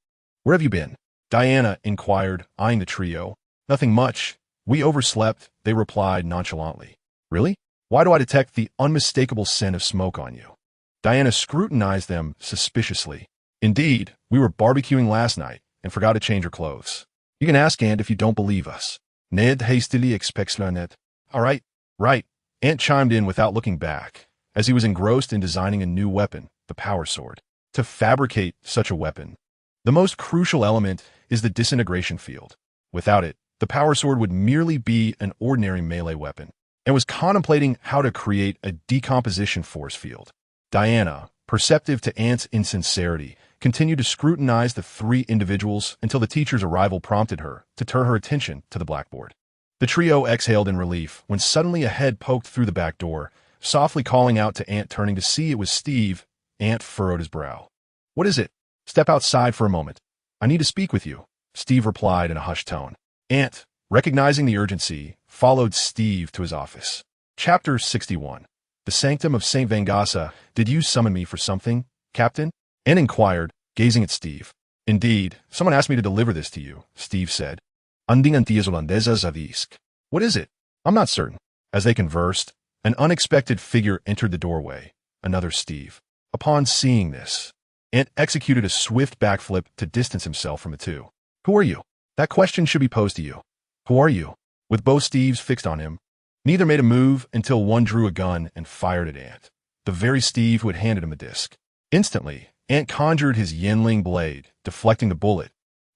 where have you been?" Diana inquired, eyeing the trio. "Nothing much. We overslept," they replied nonchalantly. "Really? Why do I detect the unmistakable scent of smoke on you?" Diana scrutinized them suspiciously. "Indeed, we were barbecuing last night and forgot to change our clothes. You can ask Ant if you don't believe us." Ned hastily explained it. "All right, right," Ant chimed in without looking back, as he was engrossed in designing a new weapon, the power sword. To fabricate such a weapon, the most crucial element is the disintegration field. Without it, the power sword would merely be an ordinary melee weapon, and was contemplating how to create a decomposition force field. Diana, perceptive to Ant's insincerity, continued to scrutinize the 3 individuals until the teacher's arrival prompted her to turn her attention to the blackboard. The trio exhaled in relief when suddenly a head poked through the back door, softly calling out to Ant. Turning to see it was Steve, Ant furrowed his brow. "What is it? Step outside for a moment. I need to speak with you," Steve replied in a hushed tone. Ant, recognizing the urgency, followed Steve to his office. Chapter 61. The Sanctum of St. Vangasa. "Did you summon me for something, Captain?" Ant inquired, gazing at Steve. "Indeed, someone asked me to deliver this to you," Steve said. "Anding antillas holandesas avisk." "What is it?" "I'm not certain." As they conversed, an unexpected figure entered the doorway, another Steve. Upon seeing this, Ant executed a swift backflip to distance himself from the two. "Who are you?" "That question should be posed to you. Who are you?" With both Steves fixed on him, neither made a move until one drew a gun and fired at Ant, the very Steve who had handed him the disc. Instantly, Ant conjured his Yenling blade, deflecting the bullet,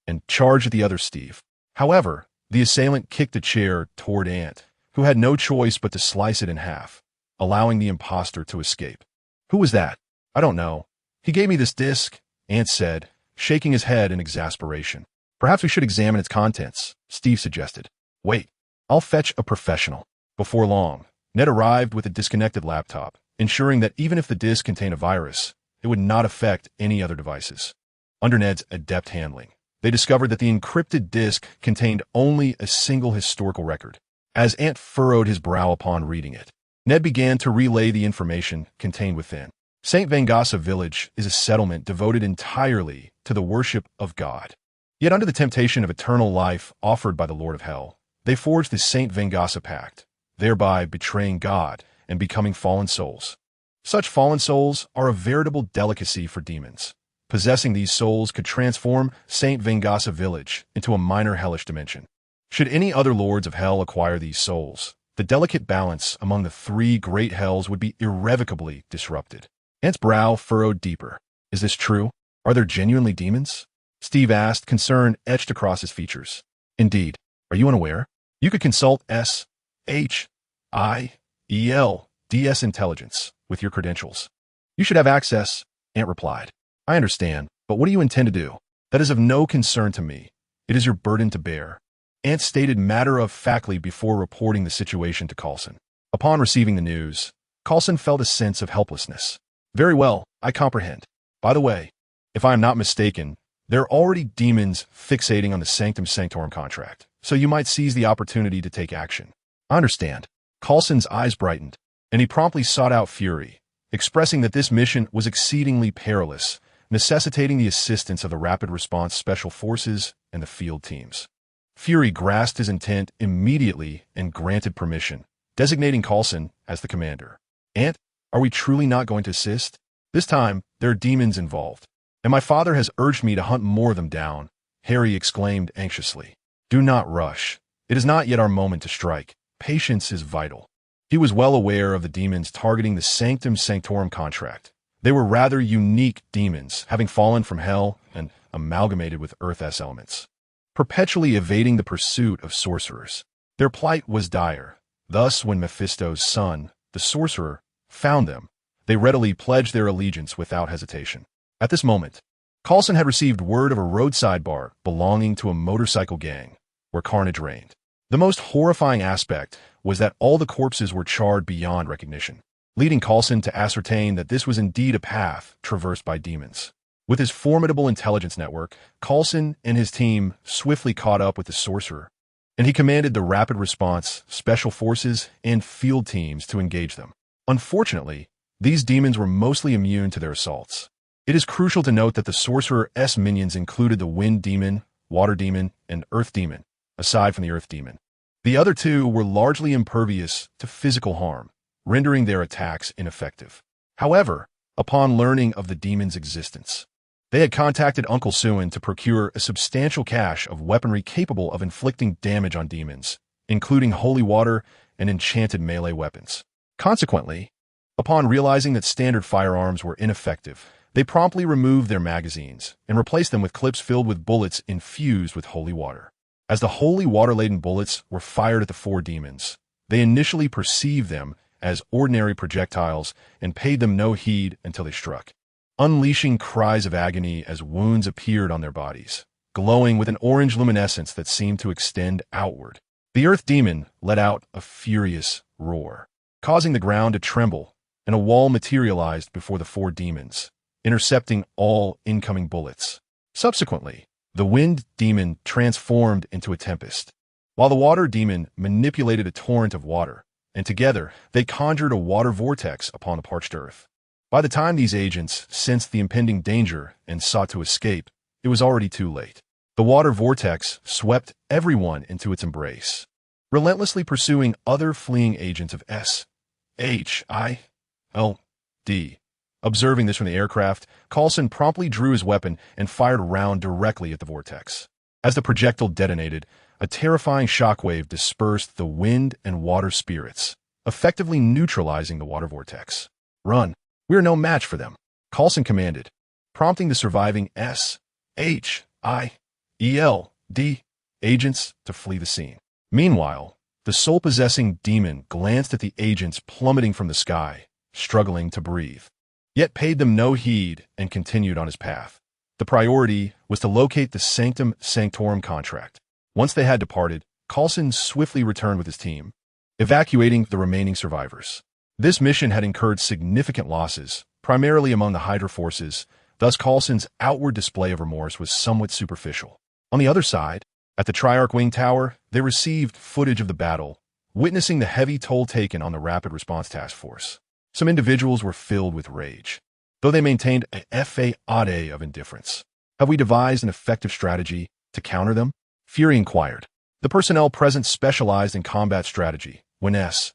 and charged at the other Steve. However, the assailant kicked a chair toward Ant, who had no choice but to slice it in half, allowing the imposter to escape. "Who was that?" "I don't know. He gave me this disc," Ant said, shaking his head in exasperation. "Perhaps we should examine its contents," Steve suggested. "Wait, I'll fetch a professional." Before long, Ned arrived with a disconnected laptop, ensuring that even if the disc contained a virus, it would not affect any other devices. Under Ned's adept handling, they discovered that the encrypted disc contained only a single historical record. As Ant furrowed his brow upon reading it, Ned began to relay the information contained within. St. Vangasa village is a settlement devoted entirely to the worship of God. Yet under the temptation of eternal life offered by the Lord of Hell, they forged the St. Vangasa pact, thereby betraying God and becoming fallen souls. Such fallen souls are a veritable delicacy for demons. Possessing these souls could transform St. Vengasa village into a minor hellish dimension. Should any other lords of hell acquire these souls, the delicate balance among the three great hells would be irrevocably disrupted. Ant's brow furrowed deeper. Is this true? Are there genuinely demons? Steve asked, concern etched across his features. Indeed. Are you unaware? You could consult S.H.I.E.L.D's intelligence with your credentials. You should have access, Ant replied. I understand, but what do you intend to do? That is of no concern to me. It is your burden to bear. Ant stated matter-of-factly before reporting the situation to Coulson. Upon receiving the news, Coulson felt a sense of helplessness. Very well, I comprehend. By the way, if I am not mistaken, there are already demons fixating on the Sanctum Sanctorum contract, so you might seize the opportunity to take action. I understand. Coulson's eyes brightened, and he promptly sought out Fury, expressing that this mission was exceedingly perilous, necessitating the assistance of the Rapid Response Special Forces and the field teams. Fury grasped his intent immediately and granted permission, designating Coulson as the commander. Ant, are we truly not going to assist? This time, there are demons involved, and my father has urged me to hunt more of them down, Harry exclaimed anxiously. Do not rush. It is not yet our moment to strike. Patience is vital. He was well aware of the demons targeting the Sanctum Sanctorum contract. They were rather unique demons, having fallen from hell and amalgamated with Earth's elements, perpetually evading the pursuit of sorcerers. Their plight was dire. Thus, when Mephisto's son, the sorcerer, found them, they readily pledged their allegiance without hesitation. At this moment, Coulson had received word of a roadside bar belonging to a motorcycle gang, where carnage reigned. The most horrifying aspect was that all the corpses were charred beyond recognition, leading Coulson to ascertain that this was indeed a path traversed by demons. With his formidable intelligence network, Coulson and his team swiftly caught up with the sorcerer, and he commanded the Rapid Response, Special Forces, and field teams to engage them. Unfortunately, these demons were mostly immune to their assaults. It is crucial to note that the sorcerer's minions included the Wind Demon, Water Demon, and Earth Demon, aside from the Earth Demon. The other two were largely impervious to physical harm, rendering their attacks ineffective. However, upon learning of the demon's existence, they had contacted Uncle Suin to procure a substantial cache of weaponry capable of inflicting damage on demons, including holy water and enchanted melee weapons. Consequently, upon realizing that standard firearms were ineffective, they promptly removed their magazines and replaced them with clips filled with bullets infused with holy water. As the holy water-laden bullets were fired at the four demons, they initially perceived them as ordinary projectiles and paid them no heed until they struck, unleashing cries of agony as wounds appeared on their bodies, glowing with an orange luminescence that seemed to extend outward. The Earth Demon let out a furious roar, causing the ground to tremble, and a wall materialized before the four demons, intercepting all incoming bullets. Subsequently, the Wind Demon transformed into a tempest, while the Water Demon manipulated a torrent of water, and together they conjured a water vortex upon the parched earth. By the time these agents sensed the impending danger and sought to escape, it was already too late. The water vortex swept everyone into its embrace, relentlessly pursuing other fleeing agents of S.H.I.E.L.D. Observing this from the aircraft, Coulson promptly drew his weapon and fired a round directly at the vortex. As the projectile detonated, a terrifying shockwave dispersed the wind and water spirits, effectively neutralizing the water vortex. Run! We are no match for them, Coulson commanded, prompting the surviving S.H.I.E.L.D. agents to flee the scene. Meanwhile, the soul-possessing demon glanced at the agents plummeting from the sky, struggling to breathe, yet paid them no heed and continued on his path. The priority was to locate the Sanctum Sanctorum contract. Once they had departed, Coulson swiftly returned with his team, evacuating the remaining survivors. This mission had incurred significant losses, primarily among the Hydra forces, thus Coulson's outward display of remorse was somewhat superficial. On the other side, at the Triarch Wing Tower, they received footage of the battle, witnessing the heavy toll taken on the Rapid Response Task Force. Some individuals were filled with rage, though they maintained a facade of indifference. Have we devised an effective strategy to counter them? Fury inquired. The personnel present specialized in combat strategy when S.H.I.E.L.D.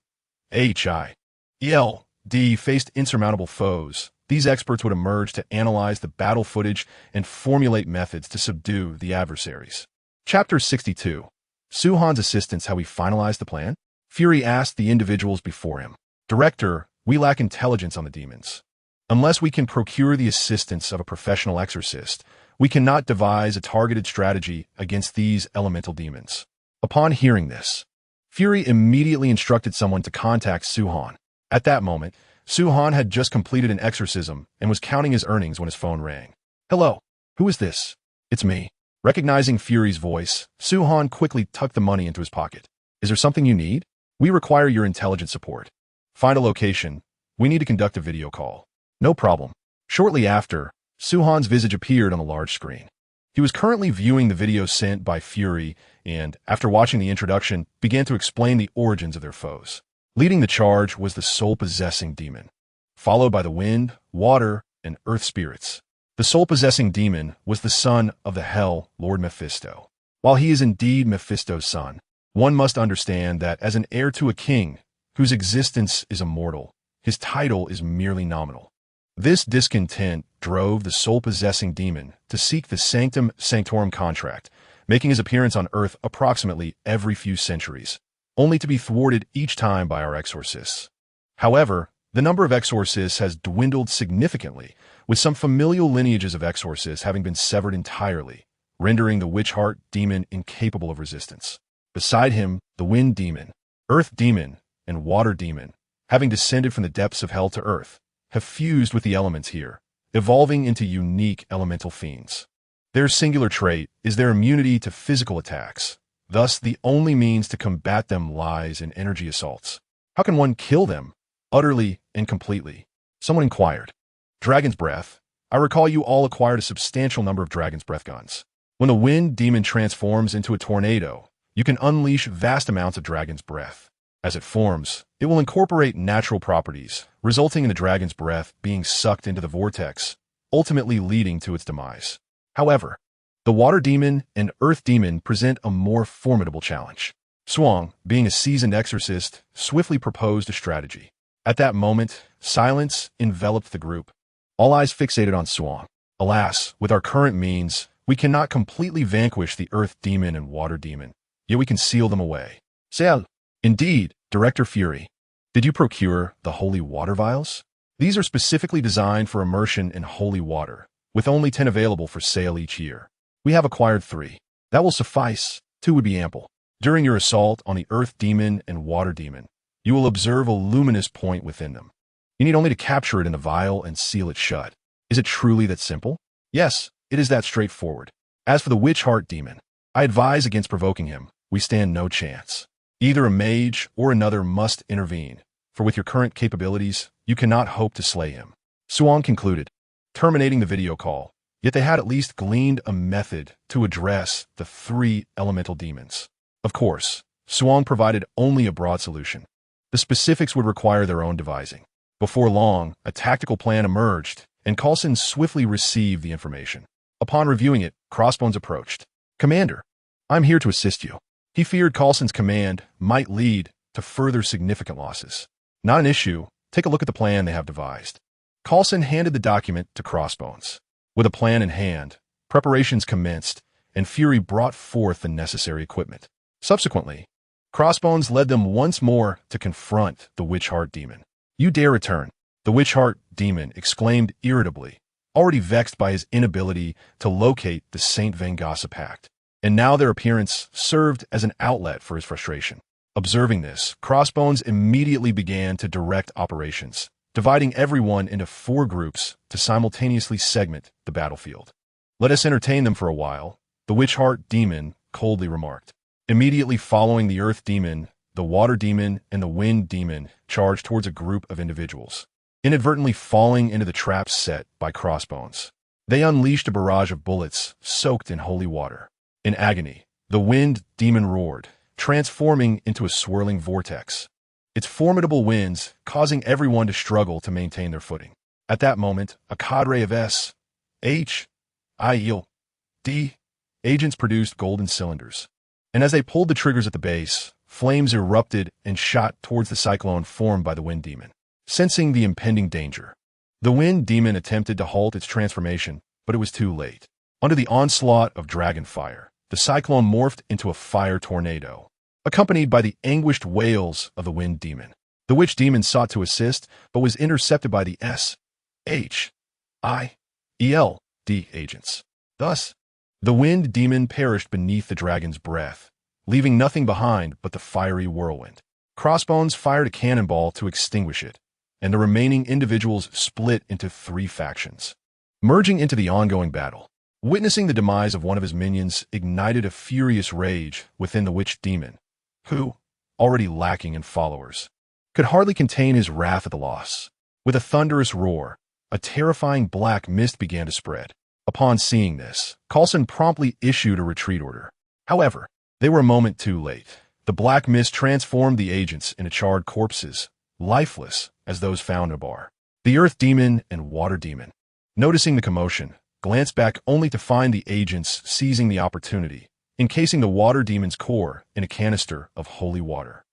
S.H.I.E.L.D faced insurmountable foes, these experts would emerge to analyze the battle footage and formulate methods to subdue the adversaries. Chapter 62. Suhan's assistants, how he finalized the plan? Fury asked the individuals before him. Director, we lack intelligence on the demons. Unless we can procure the assistance of a professional exorcist, we cannot devise a targeted strategy against these elemental demons. Upon hearing this, Fury immediately instructed someone to contact Suhan. At that moment, Suhan had just completed an exorcism and was counting his earnings when his phone rang. Hello, who is this? It's me. Recognizing Fury's voice, Suhan quickly tucked the money into his pocket. Is there something you need? We require your intelligence support. Find a location. We need to conduct a video call. No problem. Shortly after, Suhan's visage appeared on the large screen. He was currently viewing the video sent by Fury and, after watching the introduction, began to explain the origins of their foes. Leading the charge was the soul-possessing demon, followed by the wind, water, and earth spirits. The soul-possessing demon was the son of the Hell Lord Mephisto. While he is indeed Mephisto's son, one must understand that as an heir to a king whose existence is immortal, his title is merely nominal. This discontent drove the soul-possessing demon to seek the Sanctum Sanctorum contract, making his appearance on Earth approximately every few centuries, only to be thwarted each time by our exorcists. However, the number of exorcists has dwindled significantly, with some familial lineages of exorcists having been severed entirely, rendering the witch heart demon incapable of resistance. Beside him, the wind demon, earth demon, and water demon, having descended from the depths of hell to earth, have fused with the elements here, evolving into unique elemental fiends. Their singular trait is their immunity to physical attacks. Thus, the only means to combat them lies in energy assaults. How can one kill them, utterly and completely? Someone inquired. Dragon's breath. I recall you all acquired a substantial number of dragon's breath guns. When the wind demon transforms into a tornado, you can unleash vast amounts of dragon's breath. As it forms, it will incorporate natural properties, resulting in the dragon's breath being sucked into the vortex, ultimately leading to its demise. However, the water demon and earth demon present a more formidable challenge. Suang, being a seasoned exorcist, swiftly proposed a strategy. At that moment, silence enveloped the group. All eyes fixated on Suang. Alas, with our current means, we cannot completely vanquish the earth demon and water demon, yet we can seal them away. S.H.I.E.L.D. Indeed, Director Fury. Did you procure the holy water vials? These are specifically designed for immersion in holy water, with only 10 available for sale each year. We have acquired 3. That will suffice. 2 would be ample. During your assault on the earth demon and water demon, you will observe a luminous point within them. You need only to capture it in the vial and seal it shut. Is it truly that simple? Yes, it is that straightforward. As for the witch heart demon, I advise against provoking him. We stand no chance. Either a mage or another must intervene, for with your current capabilities, you cannot hope to slay him. Suang concluded, terminating the video call, yet they had at least gleaned a method to address the 3 elemental demons. Of course, Suang provided only a broad solution. The specifics would require their own devising. Before long, a tactical plan emerged, and Coulson swiftly received the information. Upon reviewing it, Crossbones approached. Commander, I'm here to assist you. He feared Coulson's command might lead to further significant losses. Not an issue. Take a look at the plan they have devised. Coulson handed the document to Crossbones. With a plan in hand, preparations commenced, and Fury brought forth the necessary equipment. Subsequently, Crossbones led them once more to confront the witch heart demon. You dare return, the witch heart demon exclaimed irritably, already vexed by his inability to locate the St. Vengasa Pact. And now their appearance served as an outlet for his frustration. Observing this, Crossbones immediately began to direct operations, dividing everyone into 4 groups to simultaneously segment the battlefield. Let us entertain them for a while, the witch heart demon coldly remarked. Immediately following the earth demon, the water demon and the wind demon charged towards a group of individuals, inadvertently falling into the traps set by Crossbones. They unleashed a barrage of bullets soaked in holy water. In agony, the wind demon roared, transforming into a swirling vortex, its formidable winds causing everyone to struggle to maintain their footing. At that moment, a cadre of S.H.I.E.L.D agents produced golden cylinders, and as they pulled the triggers at the base, flames erupted and shot towards the cyclone formed by the wind demon. sensing the impending danger. The wind demon attempted to halt its transformation, but it was too late. Under the onslaught of dragon fire, the cyclone morphed into a fire tornado, accompanied by the anguished wails of the wind demon. The witch demon sought to assist, but was intercepted by the S.H.I.E.L.D. agents. Thus, the wind demon perished beneath the dragon's breath, leaving nothing behind but the fiery whirlwind. Crossbones fired a cannonball to extinguish it, and the remaining individuals split into 3 factions, merging into the ongoing battle. Witnessing the demise of one of his minions ignited a furious rage within the witch demon, who, already lacking in followers, could hardly contain his wrath at the loss. With a thunderous roar, a terrifying black mist began to spread. Upon seeing this, Coulson promptly issued a retreat order. However, they were a moment too late. The black mist transformed the agents into charred corpses, lifeless as those found in a bar. The earth demon and water demon, noticing the commotion, glanced back only to find the agents seizing the opportunity, encasing the water demon's core in a canister of holy water.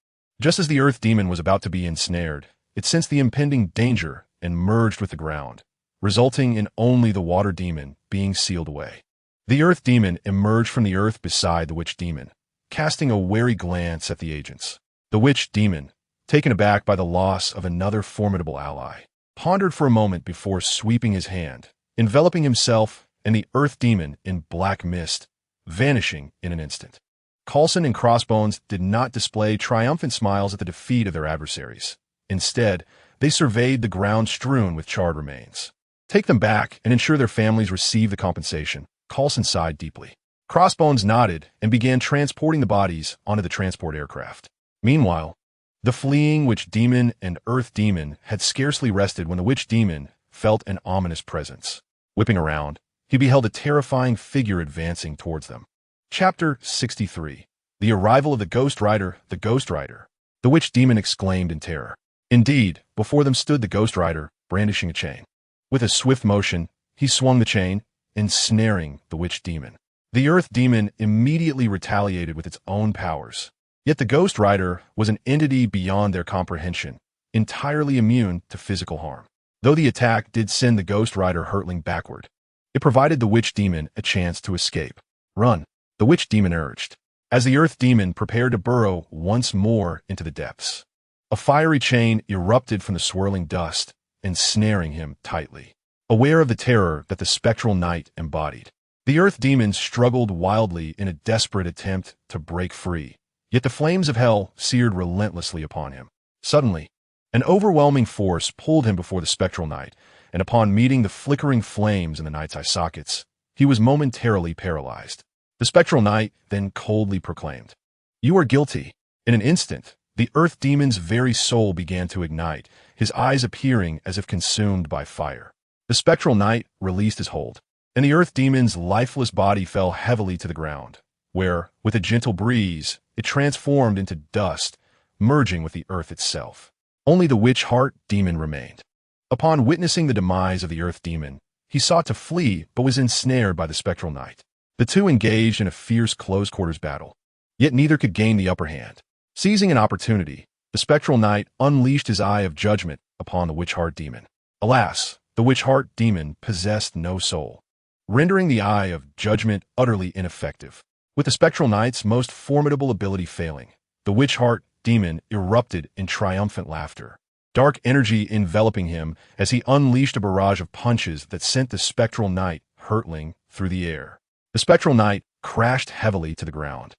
Just as the earth demon was about to be ensnared, it sensed the impending danger and merged with the ground, resulting in only the water demon being sealed away. The earth demon emerged from the earth beside the witch demon, casting a wary glance at the agents. The witch demon, taken aback by the loss of another formidable ally, pondered for a moment before sweeping his hand, enveloping himself and the earth demon in black mist, vanishing in an instant. Coulson and Crossbones did not display triumphant smiles at the defeat of their adversaries. Instead, they surveyed the ground strewn with charred remains. Take them back and ensure their families receive the compensation. Coulson sighed deeply. Crossbones nodded and began transporting the bodies onto the transport aircraft. Meanwhile, the fleeing witch demon and earth demon had scarcely rested when the witch demon felt an ominous presence. Whipping around, he beheld a terrifying figure advancing towards them. Chapter 63. The Arrival of the Ghost Rider. The Ghost Rider. The witch demon exclaimed in terror. Indeed, before them stood the Ghost Rider, brandishing a chain. With a swift motion, he swung the chain, ensnaring the witch demon. The earth demon immediately retaliated with its own powers. Yet the Ghost Rider was an entity beyond their comprehension, entirely immune to physical harm. Though the attack did send the Ghost Rider hurtling backward, it provided the witch demon a chance to escape. Run, the witch demon urged, as the earth demon prepared to burrow once more into the depths. A fiery chain erupted from the swirling dust, ensnaring him tightly. Aware of the terror that the spectral night embodied, the earth demon struggled wildly in a desperate attempt to break free, yet the flames of hell seared relentlessly upon him. Suddenly, an overwhelming force pulled him before the spectral night, and upon meeting the flickering flames in the night's eye sockets, he was momentarily paralyzed. The spectral night then coldly proclaimed, "You are guilty." In an instant, the earth demon's very soul began to ignite, his eyes appearing as if consumed by fire. The spectral night released his hold, and the earth demon's lifeless body fell heavily to the ground, where, with a gentle breeze, it transformed into dust, merging with the earth itself. Only the witch heart demon remained. Upon witnessing the demise of the earth demon, he sought to flee but was ensnared by the spectral night. The two engaged in a fierce close-quarters battle, yet neither could gain the upper hand. Seizing an opportunity, the spectral knight unleashed his eye of judgment upon the witch heart demon. Alas, the witch heart demon possessed no soul, rendering the eye of judgment utterly ineffective. With the spectral knight's most formidable ability failing, the witch heart demon erupted in triumphant laughter, dark energy enveloping him as he unleashed a barrage of punches that sent the spectral knight hurtling through the air. The spectral knight crashed heavily to the ground.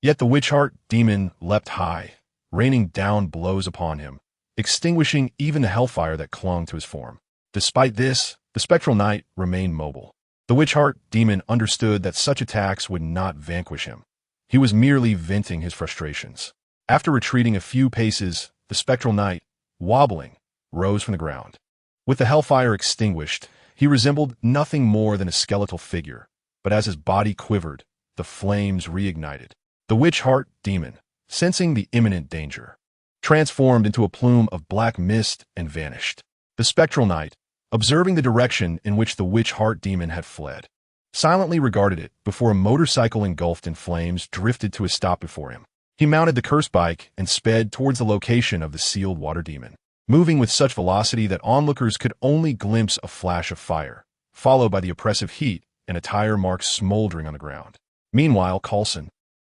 Yet the witch heart demon leapt high, raining down blows upon him, extinguishing even the hellfire that clung to his form. Despite this, the spectral knight remained mobile. The witch heart demon understood that such attacks would not vanquish him. He was merely venting his frustrations. After retreating a few paces, the spectral knight, wobbling, rose from the ground. With the hellfire extinguished, he resembled nothing more than a skeletal figure, but as his body quivered, the flames reignited. The witch heart demon, sensing the imminent danger, transformed into a plume of black mist and vanished. The spectral knight, observing the direction in which the witch heart demon had fled, silently regarded it before a motorcycle engulfed in flames drifted to a stop before him. He mounted the curse bike and sped towards the location of the sealed water demon. moving with such velocity that onlookers could only glimpse a flash of fire, followed by the oppressive heat and a tire mark smoldering on the ground. Meanwhile, Coulson,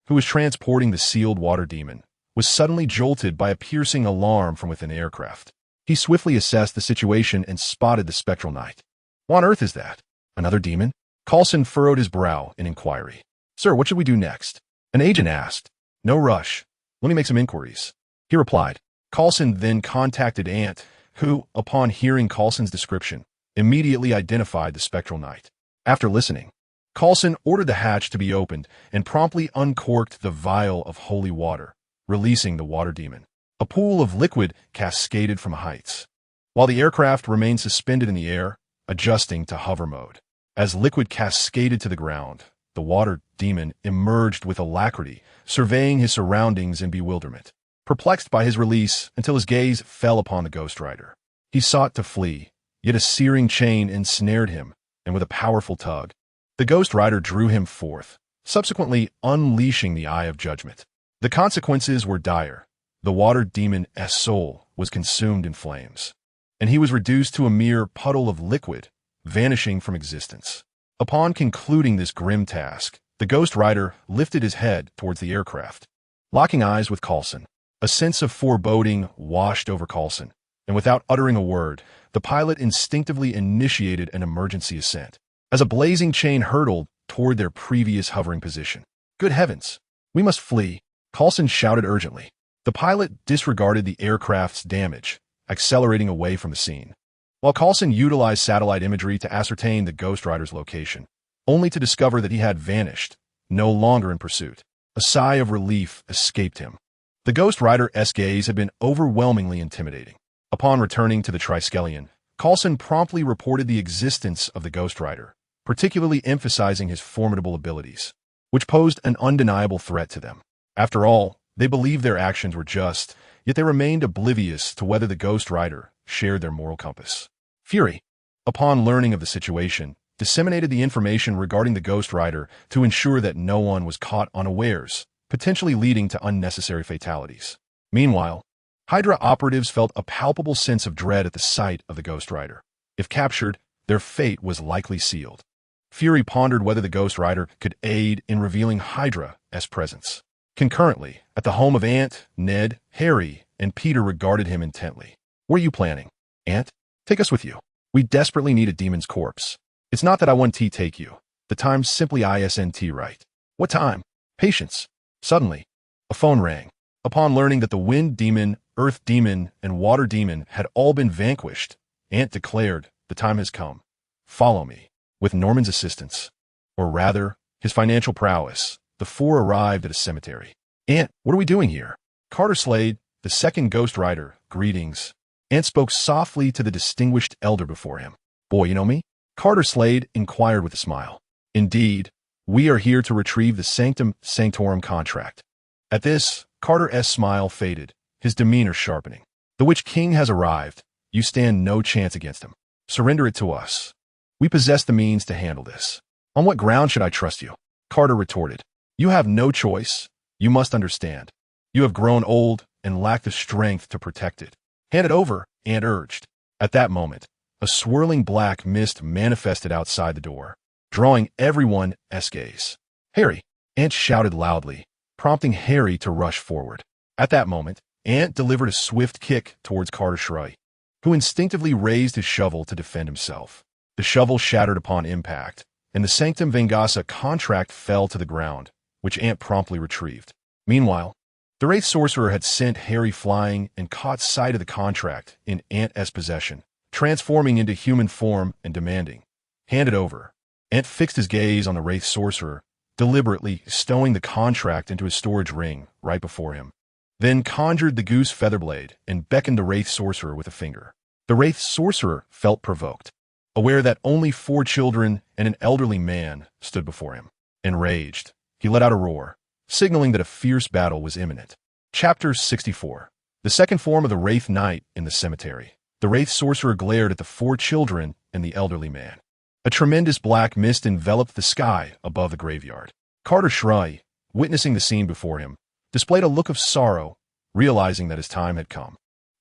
who was transporting the sealed water demon, was suddenly jolted by a piercing alarm from within the aircraft. He swiftly assessed the situation and spotted the spectral knight. What on earth is that? Another demon? Coulson furrowed his brow in inquiry. Sir, what should we do next? An agent asked. No rush. Let me make some inquiries. He replied. Coulson then contacted Ant, who, upon hearing Coulson's description, immediately identified the spectral knight. After listening, Coulson ordered the hatch to be opened and promptly uncorked the vial of holy water, releasing the water demon. A pool of liquid cascaded from heights, while the aircraft remained suspended in the air, adjusting to hover mode. As liquid cascaded to the ground, the water demon emerged with alacrity, surveying his surroundings in bewilderment, perplexed by his release until his gaze fell upon the Ghost Rider. He sought to flee, yet a searing chain ensnared him, and with a powerful tug, the Ghost Rider drew him forth, subsequently unleashing the Eye of Judgment. The consequences were dire. The water demon's soul was consumed in flames, and he was reduced to a mere puddle of liquid, vanishing from existence. Upon concluding this grim task, the Ghost Rider lifted his head towards the aircraft. Locking eyes with Coulson, a sense of foreboding washed over Coulson, and without uttering a word, the pilot instinctively initiated an emergency ascent, as a blazing chain hurtled toward their previous hovering position. Good heavens! We must flee, Coulson shouted urgently. The pilot disregarded the aircraft's damage, accelerating away from the scene, while Coulson utilized satellite imagery to ascertain the Ghost Rider's location, only to discover that he had vanished, no longer in pursuit. A sigh of relief escaped him. The Ghost Rider's gaze had been overwhelmingly intimidating. Upon returning to the Triskelion, Coulson promptly reported the existence of the Ghost Rider, particularly emphasizing his formidable abilities, which posed an undeniable threat to them. After all, they believed their actions were just, yet they remained oblivious to whether the Ghost Rider shared their moral compass. Fury, upon learning of the situation, disseminated the information regarding the Ghost Rider to ensure that no one was caught unawares, potentially leading to unnecessary fatalities. Meanwhile, Hydra operatives felt a palpable sense of dread at the sight of the Ghost Rider. If captured, their fate was likely sealed. Fury pondered whether the Ghost Rider could aid in revealing Hydra's presence. Concurrently, at the home of Ant, Ned, Harry, and Peter regarded him intently. What are you planning? Ant, take us with you. We desperately need a demon's corpse. It's not that I want to take you. The time's simply isn't right. What time? Patience. Suddenly, a phone rang. Upon learning that the wind demon, earth demon, and water demon had all been vanquished, Ant declared, the time has come. Follow me. With Norman's assistance, or rather, his financial prowess, the four arrived at a cemetery. Ant, what are we doing here? Carter Slade, the second Ghost Rider, greetings. Ant spoke softly to the distinguished elder before him. Boy, you know me? Carter Slade inquired with a smile. Indeed, we are here to retrieve the Sanctum Sanctorum contract. At this, Carter's smile faded, his demeanor sharpening. The Witch King has arrived. You stand no chance against him. Surrender it to us. We possess the means to handle this. On what ground should I trust you? Carter retorted. You have no choice. You must understand. You have grown old and lack the strength to protect it. Hand it over, Ant urged. At that moment, a swirling black mist manifested outside the door, drawing everyone's gaze. Harry, Ant shouted loudly, prompting Harry to rush forward. At that moment, Ant delivered a swift kick towards Carter Slade, who instinctively raised his shovel to defend himself. The shovel shattered upon impact, and the Sanctum Vengasa contract fell to the ground, which Ant promptly retrieved. Meanwhile, the Wraith Sorcerer had sent Harry flying and caught sight of the contract in Ant's possession, transforming into human form and demanding, hand it over. Ant fixed his gaze on the Wraith Sorcerer, deliberately stowing the contract into his storage ring right before him, then conjured the goose featherblade and beckoned the Wraith Sorcerer with a finger. The Wraith Sorcerer felt provoked, aware that only 4 children and an elderly man stood before him. Enraged, he let out a roar, signaling that a fierce battle was imminent. Chapter 64. The second form of the Wraith Knight in the cemetery. The Wraith Sorcerer glared at the 4 children and the elderly man. A tremendous black mist enveloped the sky above the graveyard. Carter Slade, witnessing the scene before him, displayed a look of sorrow, realizing that his time had come.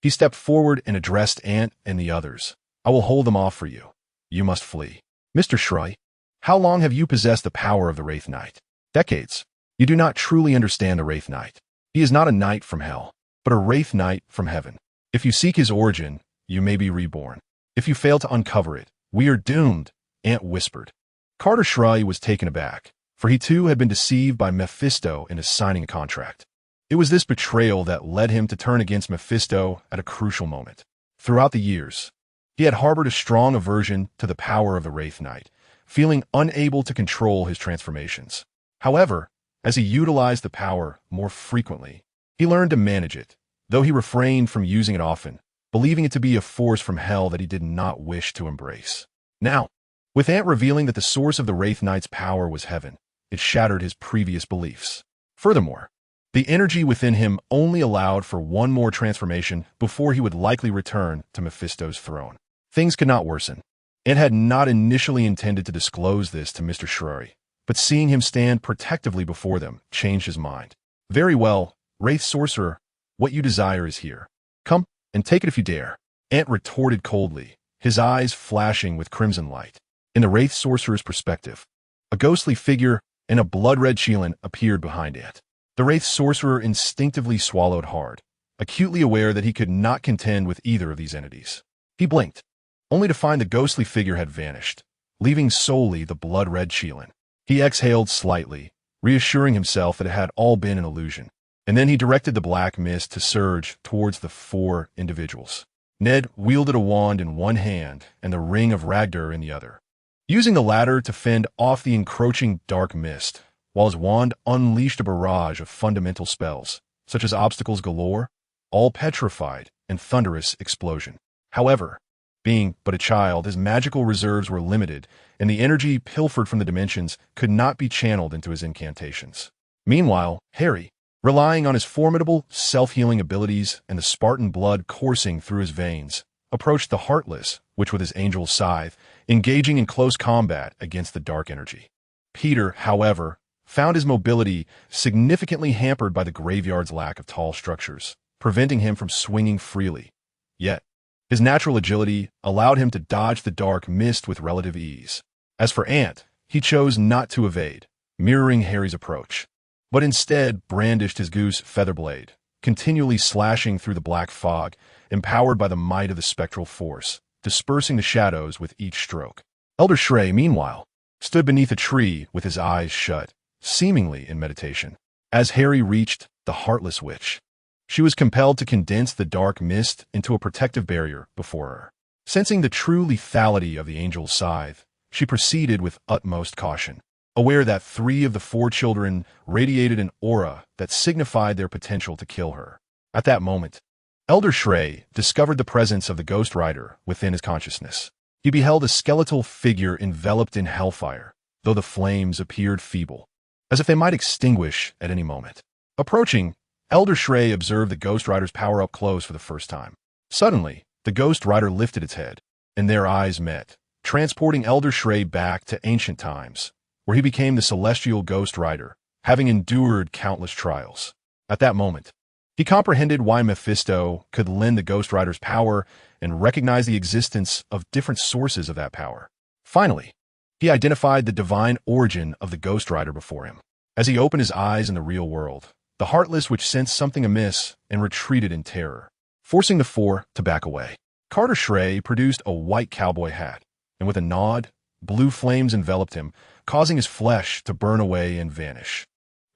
He stepped forward and addressed Ant and the others. I will hold them off for you. You must flee. Mr. S.H.I.E.L.D, how long have you possessed the power of the Wraith Knight? Decades. You do not truly understand the Wraith Knight. He is not a knight from hell, but a Wraith Knight from heaven. If you seek his origin, you may be reborn. If you fail to uncover it, we are doomed, Ant whispered. Carter S.H.I.E.L.D was taken aback, for he too had been deceived by Mephisto into signing a contract. It was this betrayal that led him to turn against Mephisto at a crucial moment. Throughout the years, he had harbored a strong aversion to the power of the Wraith Knight, feeling unable to control his transformations. However, as he utilized the power more frequently, he learned to manage it, though he refrained from using it often, believing it to be a force from hell that he did not wish to embrace. Now, with Ant revealing that the source of the Wraith Knight's power was heaven, it shattered his previous beliefs. Furthermore, the energy within him only allowed for one more transformation before he would likely return to Mephisto's throne. Things could not worsen. Ant had not initially intended to disclose this to Mr. S.H.I.E.L.D, but seeing him stand protectively before them changed his mind. Very well, Wraith Sorcerer, what you desire is here. Come, and take it if you dare. Ant retorted coldly, his eyes flashing with crimson light. In the Wraith Sorcerer's perspective, a ghostly figure and a blood-red Ant appeared behind Ant. The Wraith Sorcerer instinctively swallowed hard, acutely aware that he could not contend with either of these entities. He blinked, only to find the ghostly figure had vanished, leaving solely the blood-red Ant. He exhaled slightly, reassuring himself that it had all been an illusion, and then he directed the black mist to surge towards the four individuals. Ned wielded a wand in one hand and the ring of Ragnar in the other, using the latter to fend off the encroaching dark mist, while his wand unleashed a barrage of fundamental spells, such as obstacles galore, all petrified, and thunderous explosion. However, being but a child, his magical reserves were limited, and the energy pilfered from the dimensions could not be channeled into his incantations. Meanwhile, Harry, relying on his formidable, self-healing abilities and the Spartan blood coursing through his veins, approached the Heartless, which with his angel scythe, engaging in close combat against the dark energy. Peter, however, found his mobility significantly hampered by the graveyard's lack of tall structures, preventing him from swinging freely. Yet, his natural agility allowed him to dodge the dark mist with relative ease. As for Ant, he chose not to evade, mirroring Harry's approach, but instead brandished his goose feather blade, continually slashing through the black fog, empowered by the might of the spectral force, dispersing the shadows with each stroke. Elder S.H.I.E.L.D, meanwhile, stood beneath a tree with his eyes shut, seemingly in meditation. As Harry reached the Heartless Witch, she was compelled to condense the dark mist into a protective barrier before her. Sensing the true lethality of the angel's scythe, she proceeded with utmost caution, aware that 3 of the 4 children radiated an aura that signified their potential to kill her. At that moment, Elder S.H.I.E.L.D discovered the presence of the Ghost Rider within his consciousness. He beheld a skeletal figure enveloped in hellfire, though the flames appeared feeble, as if they might extinguish at any moment. Approaching, Elder S.H.I.E.L.D observed the Ghost Rider's power up close for the first time. Suddenly, the Ghost Rider lifted its head, and their eyes met, transporting Elder S.H.I.E.L.D back to ancient times, where he became the celestial Ghost Rider, having endured countless trials. At that moment, he comprehended why Mephisto could lend the Ghost Rider's power and recognized the existence of different sources of that power. Finally, he identified the divine origin of the Ghost Rider before him. As he opened his eyes in the real world, the Heartless Witch sensed something amiss and retreated in terror, forcing the 4 to back away. Carter S.H.I.E.L.D produced a white cowboy hat, and with a nod, blue flames enveloped him, causing his flesh to burn away and vanish.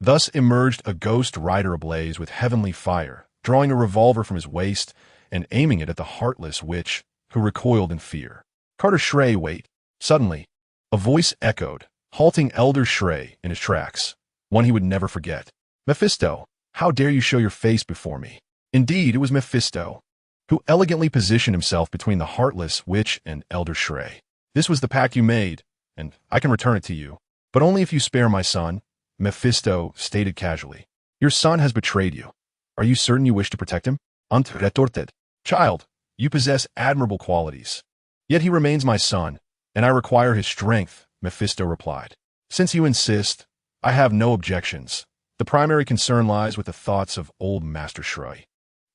Thus emerged a Ghost Rider ablaze with heavenly fire, drawing a revolver from his waist and aiming it at the Heartless Witch, who recoiled in fear. Carter S.H.I.E.L.D wait. Suddenly, a voice echoed, halting Elder S.H.I.E.L.D in his tracks, one he would never forget. Mephisto, how dare you show your face before me? Indeed, it was Mephisto, who elegantly positioned himself between the Heartless Witch and Elder S.H.I.E.L.D. This was the pact you made, and I can return it to you, but only if you spare my son, Mephisto stated casually. Your son has betrayed you. Are you certain you wish to protect him? Ant retorted. Child, you possess admirable qualities. Yet he remains my son, and I require his strength, Mephisto replied. Since you insist, I have no objections. The primary concern lies with the thoughts of old Master S.H.I.E.L.D.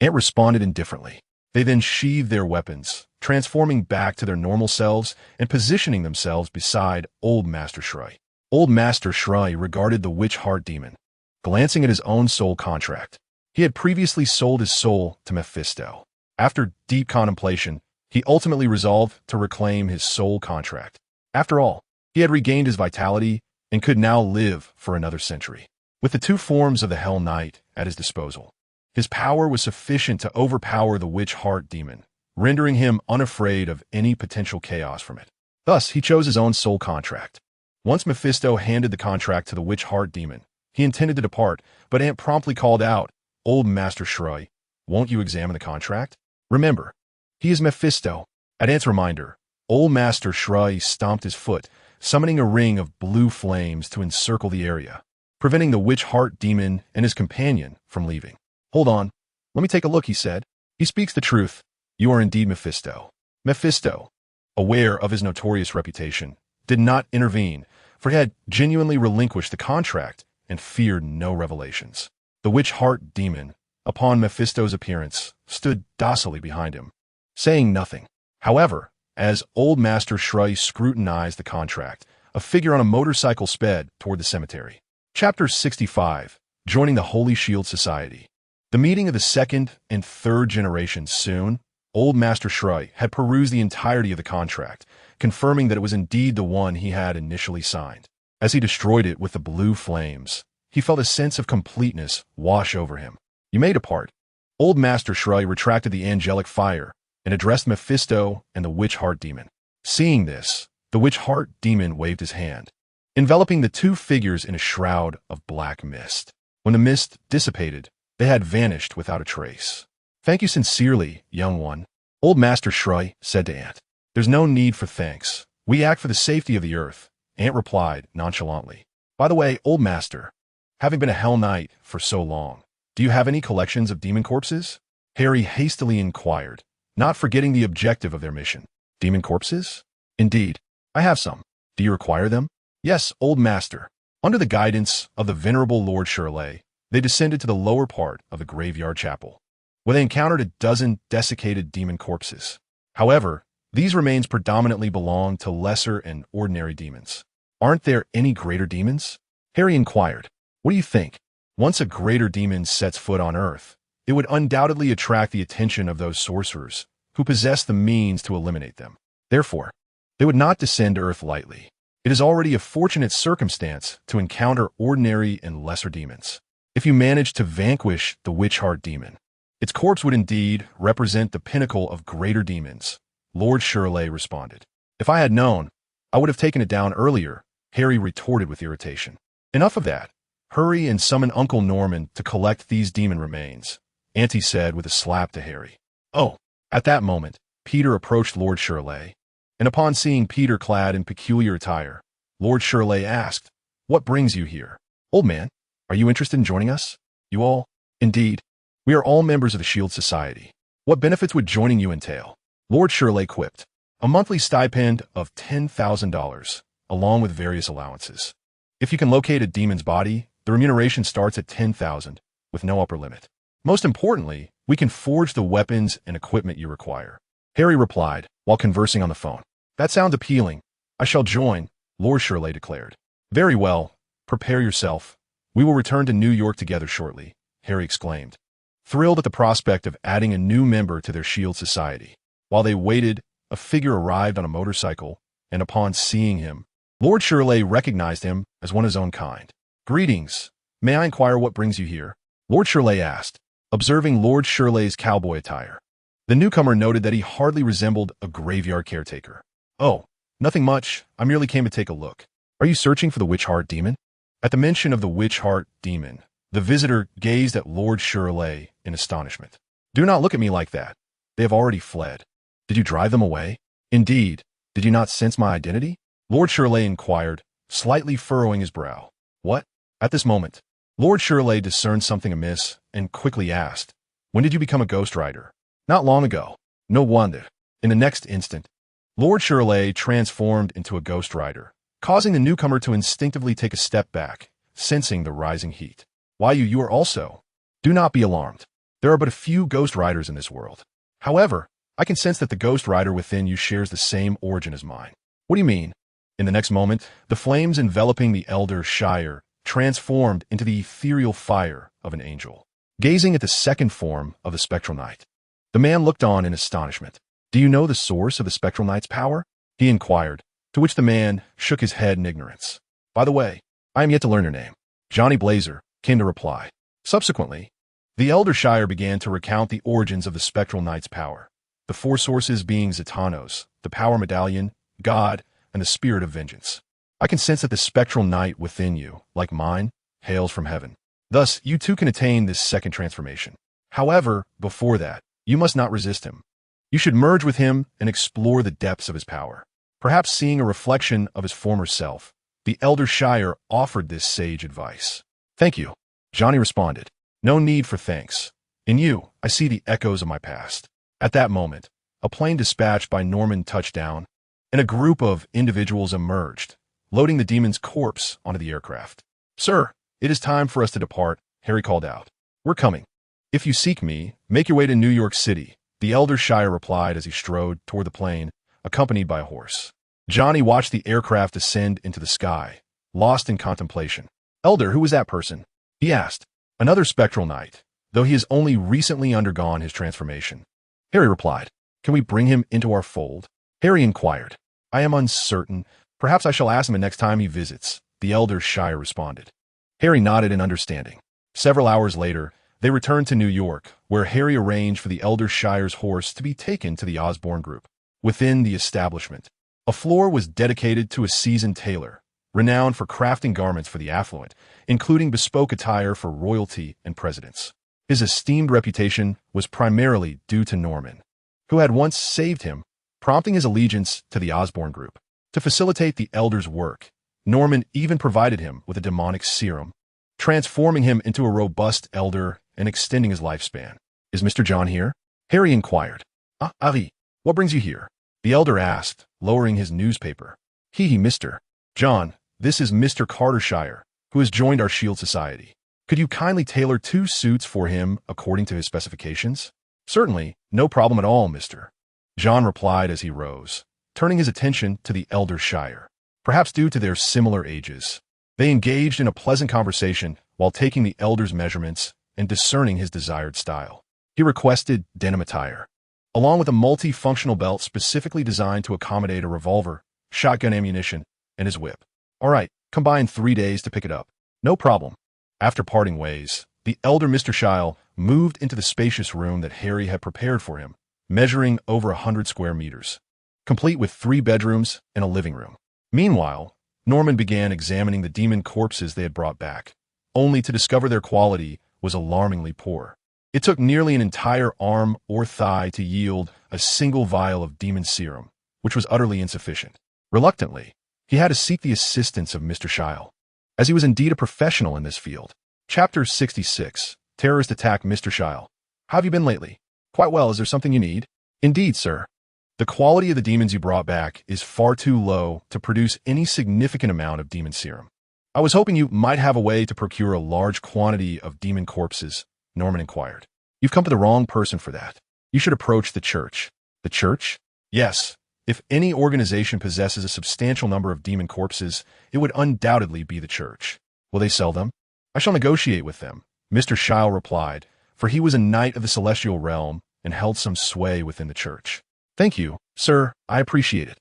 Ant responded indifferently. They then sheathed their weapons, transforming back to their normal selves and positioning themselves beside Old Master S.H.I.E.L.D. Old Master S.H.I.E.L.D. regarded the witch heart demon, glancing at his own soul contract. He had previously sold his soul to Mephisto. After deep contemplation, he ultimately resolved to reclaim his soul contract. After all, he had regained his vitality and could now live for another century. With the two forms of the Hell Knight at his disposal, his power was sufficient to overpower the witch heart demon, rendering him unafraid of any potential chaos from it. Thus, he chose his own soul contract. Once Mephisto handed the contract to the witch heart demon, he intended to depart, but Ant promptly called out, "Old Master S.H.I.E.L.D., won't you examine the contract? Remember, he is Mephisto." At Ant's reminder, Old Master S.H.I.E.L.D. stomped his foot, summoning a ring of blue flames to encircle the area, preventing the witch heart demon and his companion from leaving. "Hold on, let me take a look," he said. "He speaks the truth. You are indeed Mephisto." Mephisto, aware of his notorious reputation, did not intervene, for he had genuinely relinquished the contract and feared no revelations. The witch heart demon, upon Mephisto's appearance, stood docilely behind him, saying nothing. However, as Old Master S.H.I.E.L.D. scrutinized the contract, a figure on a motorcycle sped toward the cemetery. Chapter 65. Joining the Holy S.H.I.E.L.D. Society. The meeting of the second and third generations soon. Old Master S.H.I.E.L.D. had perused the entirety of the contract, confirming that it was indeed the one he had initially signed. As he destroyed it with the blue flames, he felt a sense of completeness wash over him. "You may depart." Old Master S.H.I.E.L.D. retracted the angelic fire and addressed Mephisto and the witch heart demon. Seeing this, the witch heart demon waved his hand, enveloping the two figures in a shroud of black mist. When the mist dissipated, they had vanished without a trace. "Thank you sincerely, young one," Old Master S.H.I.E.L.D. said to Ant. "There's no need for thanks. We act for the safety of the earth," Ant replied nonchalantly. "By the way, Old Master, having been a Hell Knight for so long, do you have any collections of demon corpses?" Harry hastily inquired, not forgetting the objective of their mission. "Demon corpses? Indeed, I have some. Do you require them?" "Yes, Old Master." Under the guidance of the venerable Lord S.H.I.E.L.D., they descended to the lower part of the graveyard chapel, where they encountered a dozen desiccated demon corpses. However, these remains predominantly belonged to lesser and ordinary demons. "Aren't there any greater demons?" Harry inquired. "What do you think? Once a greater demon sets foot on Earth, it would undoubtedly attract the attention of those sorcerers who possess the means to eliminate them. Therefore, they would not descend to Earth lightly. It is already a fortunate circumstance to encounter ordinary and lesser demons. If you manage to vanquish the witch heart demon, its corpse would indeed represent the pinnacle of greater demons," Lord S.H.I.E.L.D. responded. "If I had known, I would have taken it down earlier," Harry retorted with irritation. "Enough of that. Hurry and summon Uncle Norman to collect these demon remains," Auntie said with a slap to Harry. "Oh." At that moment, Peter approached Lord S.H.I.E.L.D., and upon seeing Peter clad in peculiar attire, Lord S.H.I.E.L.D. asked, "What brings you here? Old man, are you interested in joining us?" "You all?" "Indeed. We are all members of the S.H.I.E.L.D. Society. What benefits would joining you entail?" Lord S.H.I.E.L.D. quipped. "A monthly stipend of $10,000, along with various allowances. If you can locate a demon's body, the remuneration starts at $10,000, with no upper limit. Most importantly, we can forge the weapons and equipment you require," Harry replied while conversing on the phone. "That sounds appealing. I shall join," Lord S.H.I.E.L.D. declared. "Very well. Prepare yourself. We will return to New York together shortly," Harry exclaimed, thrilled at the prospect of adding a new member to their S.H.I.E.L.D. society. While they waited, a figure arrived on a motorcycle, and upon seeing him, Lord S.H.I.E.L.D. recognized him as one of his own kind. "Greetings. May I inquire what brings you here?" Lord S.H.I.E.L.D. asked, observing Lord S.H.I.E.L.D.'s cowboy attire. The newcomer noted that he hardly resembled a graveyard caretaker. "Oh, nothing much. I merely came to take a look." "Are you searching for the witch heart demon?" At the mention of the witch heart demon, the visitor gazed at Lord S.H.I.E.L.D. in astonishment. "Do not look at me like that. They have already fled. Did you drive them away?" "Indeed. Did you not sense my identity?" Lord S.H.I.E.L.D. inquired, slightly furrowing his brow. "What?" At this moment, Lord S.H.I.E.L.D. discerned something amiss and quickly asked, "When did you become a ghost rider?" "Not long ago." "No wonder." In the next instant, Lord S.H.I.E.L.D. transformed into a ghost rider, causing the newcomer to instinctively take a step back, sensing the rising heat. "Why, you are also." "Do not be alarmed. There are but a few ghost riders in this world. However, I can sense that the ghost rider within you shares the same origin as mine. What do you mean? In the next moment, the flames enveloping the elder Shire transformed into the ethereal fire of an angel. Gazing at the second form of the spectral knight, the man looked on in astonishment. Do you know the source of the spectral knight's power? He inquired, to which the man shook his head in ignorance. By the way, I am yet to learn your name. Johnny Blazer came to reply. Subsequently, the elder Shire began to recount the origins of the spectral knight's power, the four sources being Zetanos, the power medallion, God, and the spirit of vengeance. I can sense that the spectral knight within you, like mine, hails from heaven. Thus, you too can attain this second transformation. However, before that, you must not resist him. You should merge with him and explore the depths of his power. Perhaps seeing a reflection of his former self, the elder Shire offered this sage advice. Thank you, Johnny responded. No need for thanks. In you, I see the echoes of my past. At that moment, a plane dispatched by Norman touched down, and a group of individuals emerged, loading the demon's corpse onto the aircraft. Sir, it is time for us to depart, Harry called out. We're coming. If you seek me, make your way to New York City, the elder Shire replied as he strode toward the plane, accompanied by a horse. Johnny watched the aircraft ascend into the sky, lost in contemplation. Elder, who was that person? He asked. Another spectral knight, though he has only recently undergone his transformation. Harry replied. Can we bring him into our fold? Harry inquired. I am uncertain. Perhaps I shall ask him the next time he visits, the elder Shire responded. Harry nodded in understanding. Several hours later, they returned to New York, where Harry arranged for the elder Shire's horse to be taken to the Osborne group. Within the establishment, a floor was dedicated to a seasoned tailor, renowned for crafting garments for the affluent, including bespoke attire for royalty and presidents. His esteemed reputation was primarily due to Norman, who had once saved him, prompting his allegiance to the Osborne group. To facilitate the elder's work, Norman even provided him with a demonic serum, transforming him into a robust elder and extending his lifespan. Is Mr. John here? Harry inquired. Ah, Harry, what brings you here? The elder asked, lowering his newspaper. Mr. John, this is Mr. Carter Shire, who has joined our S.H.I.E.L.D. Society. Could you kindly tailor 2 suits for him according to his specifications? Certainly, no problem at all, Mr. John replied as he rose, turning his attention to the elder Shire. Perhaps due to their similar ages, they engaged in a pleasant conversation while taking the elder's measurements and discerning his desired style. He requested denim attire, along with a multi-functional belt specifically designed to accommodate a revolver, shotgun ammunition, and his whip. All right, combine 3 days to pick it up. No problem. After parting ways, the elder Mr. S.H.I.E.L.D. moved into the spacious room that Harry had prepared for him, measuring over 100 square meters, complete with 3 bedrooms and a living room. Meanwhile, Norman began examining the demon corpses they had brought back, only to discover their quality was alarmingly poor. It took nearly an entire arm or thigh to yield a single vial of demon serum, which was utterly insufficient. Reluctantly, he had to seek the assistance of Mr. S.H.I.E.L.D., as he was indeed a professional in this field. Chapter 66. Terrorist Attack Mr. S.H.I.E.L.D. How have you been lately? Quite well. Is there something you need? Indeed, sir. The quality of the demons you brought back is far too low to produce any significant amount of demon serum. I was hoping you might have a way to procure a large quantity of demon corpses, Norman inquired. You've come to the wrong person for that. You should approach the church. The church? Yes. If any organization possesses a substantial number of demon corpses, it would undoubtedly be the church. Will they sell them? I shall negotiate with them, Mr. S.H.I.E.L.D. replied, for he was a knight of the celestial realm and held some sway within the church. Thank you, sir. I appreciate it.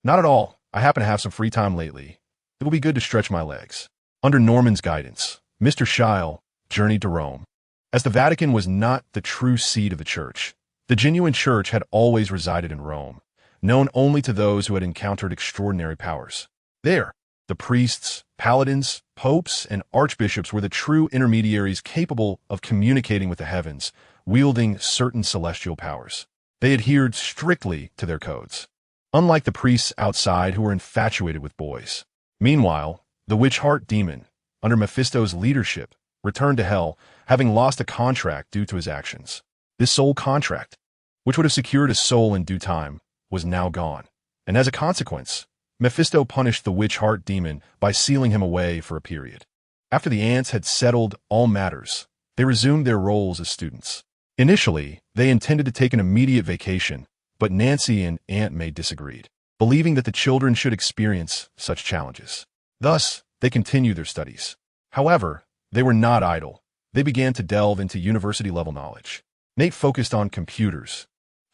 Not at all. I happen to have some free time lately. It will be good to stretch my legs. Under Norman's guidance, Mr. S.H.I.E.L.D. journeyed to Rome. As the Vatican was not the true seat of the church, the genuine church had always resided in Rome, known only to those who had encountered extraordinary powers. There, the priests, paladins, popes, and archbishops were the true intermediaries capable of communicating with the heavens, wielding certain celestial powers. They adhered strictly to their codes, unlike the priests outside who were infatuated with boys. Meanwhile, the witch-heart demon, under Mephisto's leadership, returned to hell, having lost a contract due to his actions. This soul contract, which would have secured his soul in due time, was now gone, and as a consequence, Mephisto punished the witch-heart demon by sealing him away for a period. After the ants had settled all matters, they resumed their roles as students. Initially, they intended to take an immediate vacation, but Nancy and Aunt May disagreed, believing that the children should experience such challenges. Thus, they continued their studies. However, they were not idle. They began to delve into university-level knowledge. Nate focused on computers,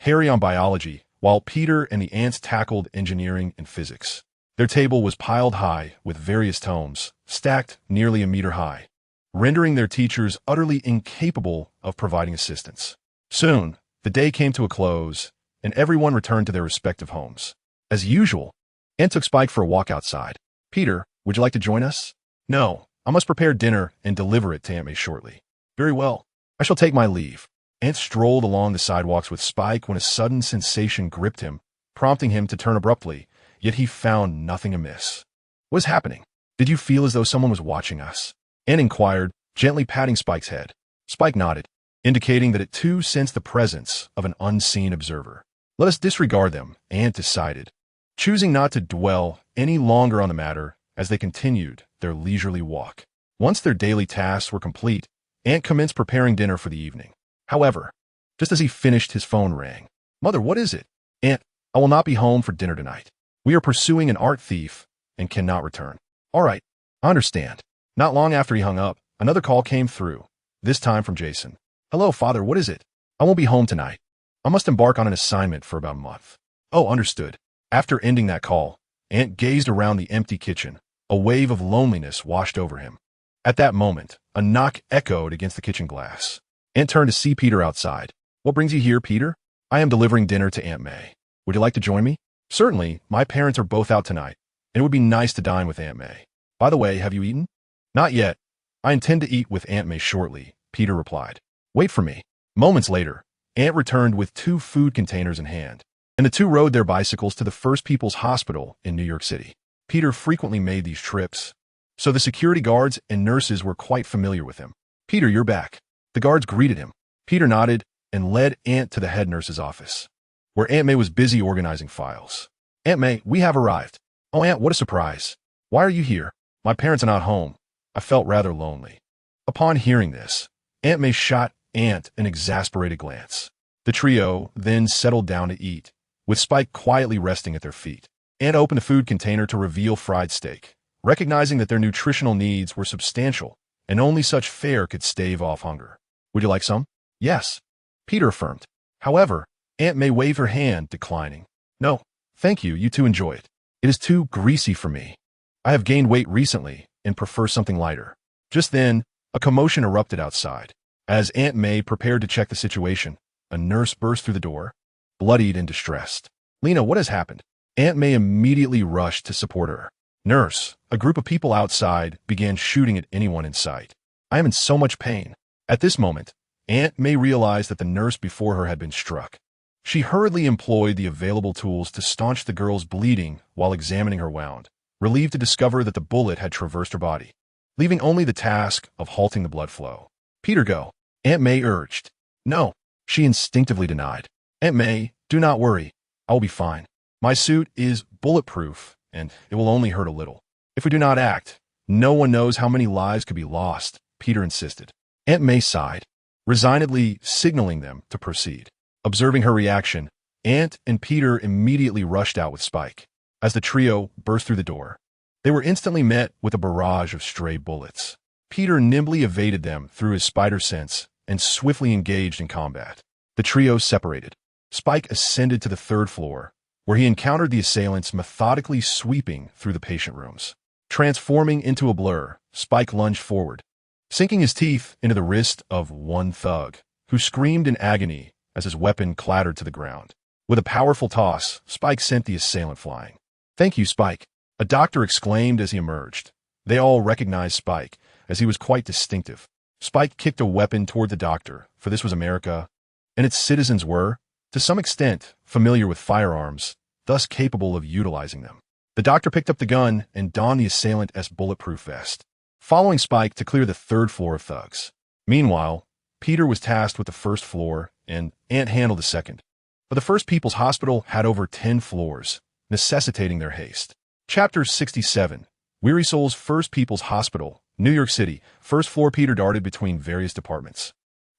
Harry on biology, while Peter and the aunts tackled engineering and physics. Their table was piled high with various tomes, stacked nearly a meter high, rendering their teachers utterly incapable of providing assistance. Soon, the day came to a close, and everyone returned to their respective homes. As usual, Aunt took Spike for a walk outside. "Peter, would you like to join us?" "No, I must prepare dinner and deliver it to Aunt May shortly." "Very well. I shall take my leave." Aunt strolled along the sidewalks with Spike when a sudden sensation gripped him, prompting him to turn abruptly, yet he found nothing amiss. "What is happening? Did you feel as though someone was watching us?" Aunt inquired, gently patting Spike's head. Spike nodded, indicating that it too sensed the presence of an unseen observer. "Let us disregard them," Aunt decided, choosing not to dwell any longer on the matter as they continued their leisurely walk. Once their daily tasks were complete, Aunt commenced preparing dinner for the evening. However, just as he finished, his phone rang. "Mother, what is it?" "Aunt, I will not be home for dinner tonight. We are pursuing an art thief and cannot return." "All right, I understand." Not long after he hung up, another call came through, this time from Jason. "Hello, Father, what is it?" "I won't be home tonight. I must embark on an assignment for about a month." "Oh, understood." After ending that call, Aunt gazed around the empty kitchen. A wave of loneliness washed over him. At that moment, a knock echoed against the kitchen glass. Aunt turned to see Peter outside. "What brings you here, Peter?" "I am delivering dinner to Aunt May. Would you like to join me?" "Certainly, my parents are both out tonight, and it would be nice to dine with Aunt May. By the way, have you eaten?" "Not yet. I intend to eat with Aunt May shortly," Peter replied. "Wait for me." Moments later, Aunt returned with 2 food containers in hand, and the two rode their bicycles to the First People's Hospital in New York City. Peter frequently made these trips, so the security guards and nurses were quite familiar with him. "Peter, you're back." The guards greeted him. Peter nodded and led Aunt to the head nurse's office, where Aunt May was busy organizing files. "Aunt May, we have arrived." "Oh, Aunt, what a surprise. Why are you here?" "My parents are not home. I felt rather lonely." Upon hearing this, Aunt May shot Aunt an exasperated glance. The trio then settled down to eat, with Spike quietly resting at their feet. Aunt opened the food container to reveal fried steak, recognizing that their nutritional needs were substantial and only such fare could stave off hunger. "Would you like some?" "Yes," Peter affirmed. However, Aunt May waved her hand, declining. "No, thank you, you two enjoy it. It is too greasy for me. I have gained weight recently and prefer something lighter." Just then, a commotion erupted outside. As Aunt May prepared to check the situation, a nurse burst through the door, bloodied and distressed. "Lena, what has happened?" Aunt May immediately rushed to support her. "Nurse, a group of people outside began shooting at anyone in sight. I am in so much pain." At this moment, Aunt May realized that the nurse before her had been struck. She hurriedly employed the available tools to staunch the girl's bleeding while examining her wound, relieved to discover that the bullet had traversed her body, leaving only the task of halting the blood flow. "Peter, go," Aunt May urged. "No," she instinctively denied. "Aunt May, do not worry. I will be fine. My suit is bulletproof, and it will only hurt a little. If we do not act, no one knows how many lives could be lost," Peter insisted. Aunt May sighed, resignedly signaling them to proceed. Observing her reaction, Aunt and Peter immediately rushed out with Spike. As the trio burst through the door, they were instantly met with a barrage of stray bullets. Peter nimbly evaded them through his spider sense and swiftly engaged in combat. The trio separated. Spike ascended to the 3rd floor, where he encountered the assailants methodically sweeping through the patient rooms. Transforming into a blur, Spike lunged forward, sinking his teeth into the wrist of one thug, who screamed in agony as his weapon clattered to the ground. With a powerful toss, Spike sent the assailant flying. "Thank you, Spike," a doctor exclaimed as he emerged. They all recognized Spike, as he was quite distinctive. Spike kicked a weapon toward the doctor, for this was America, and its citizens were, to some extent, familiar with firearms, thus capable of utilizing them. The doctor picked up the gun and donned the assailant's bulletproof vest, following Spike to clear the 3rd floor of thugs. Meanwhile, Peter was tasked with the 1st floor, and Aunt handled the 2nd. But the First People's Hospital had over 10 floors, necessitating their haste. Chapter 67. Weary Souls. First People's Hospital, New York City. 1st floor. Peter darted between various departments,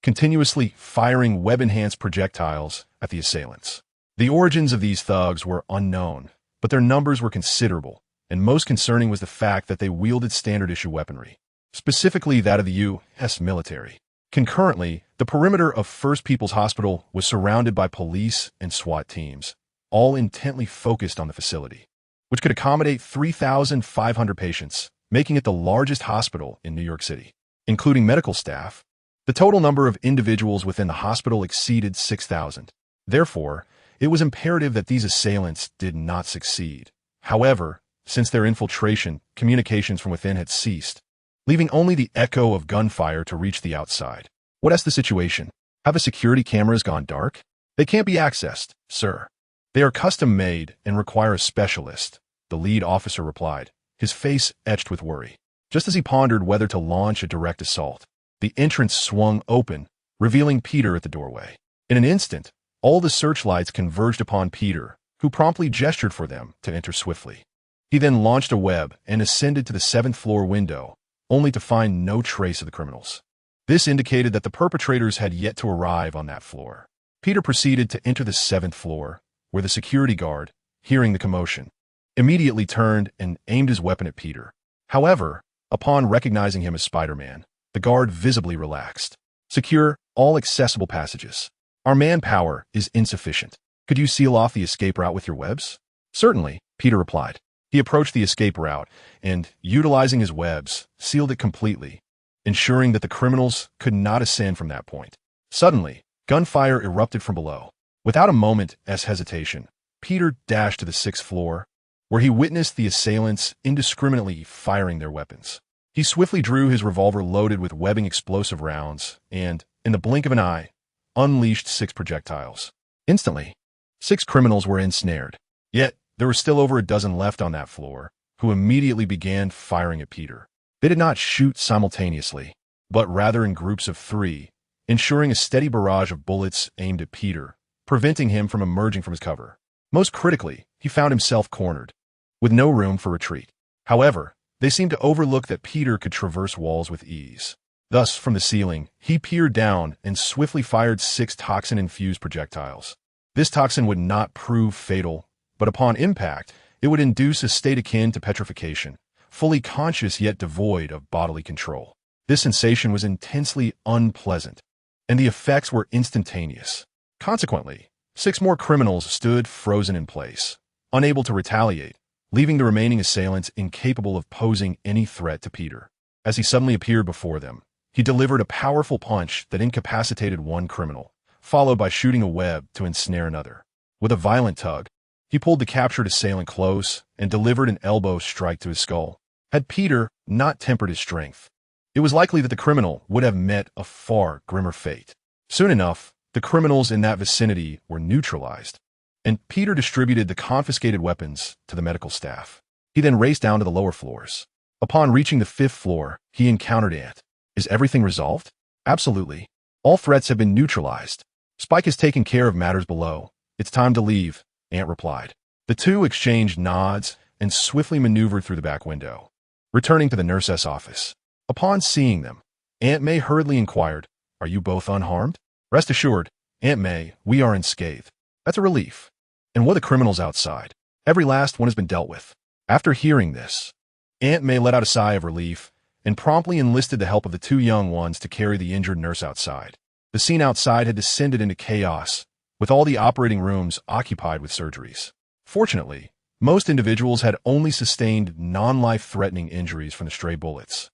continuously firing web-enhanced projectiles at the assailants. The origins of these thugs were unknown, but their numbers were considerable, and most concerning was the fact that they wielded standard-issue weaponry, specifically that of the U.S. military. Concurrently, the perimeter of First People's Hospital was surrounded by police and SWAT teams, all intently focused on the facility, which could accommodate 3,500 patients, making it the largest hospital in New York City. Including medical staff, the total number of individuals within the hospital exceeded 6,000. Therefore, it was imperative that these assailants did not succeed. However, since their infiltration, communications from within had ceased, leaving only the echo of gunfire to reach the outside. What's the situation? Have the security cameras gone dark? They can't be accessed, sir. They are custom-made and require a specialist, the lead officer replied, his face etched with worry. Just as he pondered whether to launch a direct assault, the entrance swung open, revealing Peter at the doorway. In an instant, all the searchlights converged upon Peter, who promptly gestured for them to enter swiftly. He then launched a web and ascended to the 7th-floor window, only to find no trace of the criminals. This indicated that the perpetrators had yet to arrive on that floor. Peter proceeded to enter the 7th floor, where the security guard, hearing the commotion, immediately turned and aimed his weapon at Peter. However, upon recognizing him as Spider-Man, the guard visibly relaxed. Secure all accessible passages. Our manpower is insufficient. Could you seal off the escape route with your webs? Certainly, Peter replied. He approached the escape route and, utilizing his webs, sealed it completely, ensuring that the criminals could not ascend from that point. Suddenly, gunfire erupted from below. Without a moment's hesitation, Peter dashed to the 6th floor, where he witnessed the assailants indiscriminately firing their weapons. He swiftly drew his revolver loaded with webbing explosive rounds and, in the blink of an eye, unleashed 6 projectiles. Instantly, 6 criminals were ensnared. Yet, there were still over a dozen left on that floor, who immediately began firing at Peter. They did not shoot simultaneously, but rather in groups of 3, ensuring a steady barrage of bullets aimed at Peter, preventing him from emerging from his cover. Most critically, he found himself cornered, with no room for retreat. However, they seemed to overlook that Peter could traverse walls with ease. Thus, from the ceiling, he peered down and swiftly fired 6 toxin-infused projectiles. This toxin would not prove fatal, but upon impact, it would induce a state akin to petrification, fully conscious yet devoid of bodily control. This sensation was intensely unpleasant, and the effects were instantaneous. Consequently, 6 more criminals stood frozen in place, unable to retaliate, leaving the remaining assailants incapable of posing any threat to Peter. As he suddenly appeared before them, he delivered a powerful punch that incapacitated one criminal, followed by shooting a web to ensnare another. With a violent tug, he pulled the captured assailant close and delivered an elbow strike to his skull. Had Peter not tempered his strength, it was likely that the criminal would have met a far grimmer fate. Soon enough, the criminals in that vicinity were neutralized, and Peter distributed the confiscated weapons to the medical staff. He then raced down to the lower floors. Upon reaching the 5th floor, he encountered Ant. Is everything resolved? Absolutely. All threats have been neutralized. Spike has taken care of matters below. It's time to leave, Ant replied. The two exchanged nods and swiftly maneuvered through the back window, returning to the nurse's office. Upon seeing them, Aunt May hurriedly inquired, "Are you both unharmed?" "Rest assured, Aunt May, we are unscathed." "That's a relief. And what are the criminals outside?" "Every last one has been dealt with." After hearing this, Aunt May let out a sigh of relief and promptly enlisted the help of the 2 young ones to carry the injured nurse outside. The scene outside had descended into chaos, with all the operating rooms occupied with surgeries. Fortunately, most individuals had only sustained non-life-threatening injuries from the stray bullets,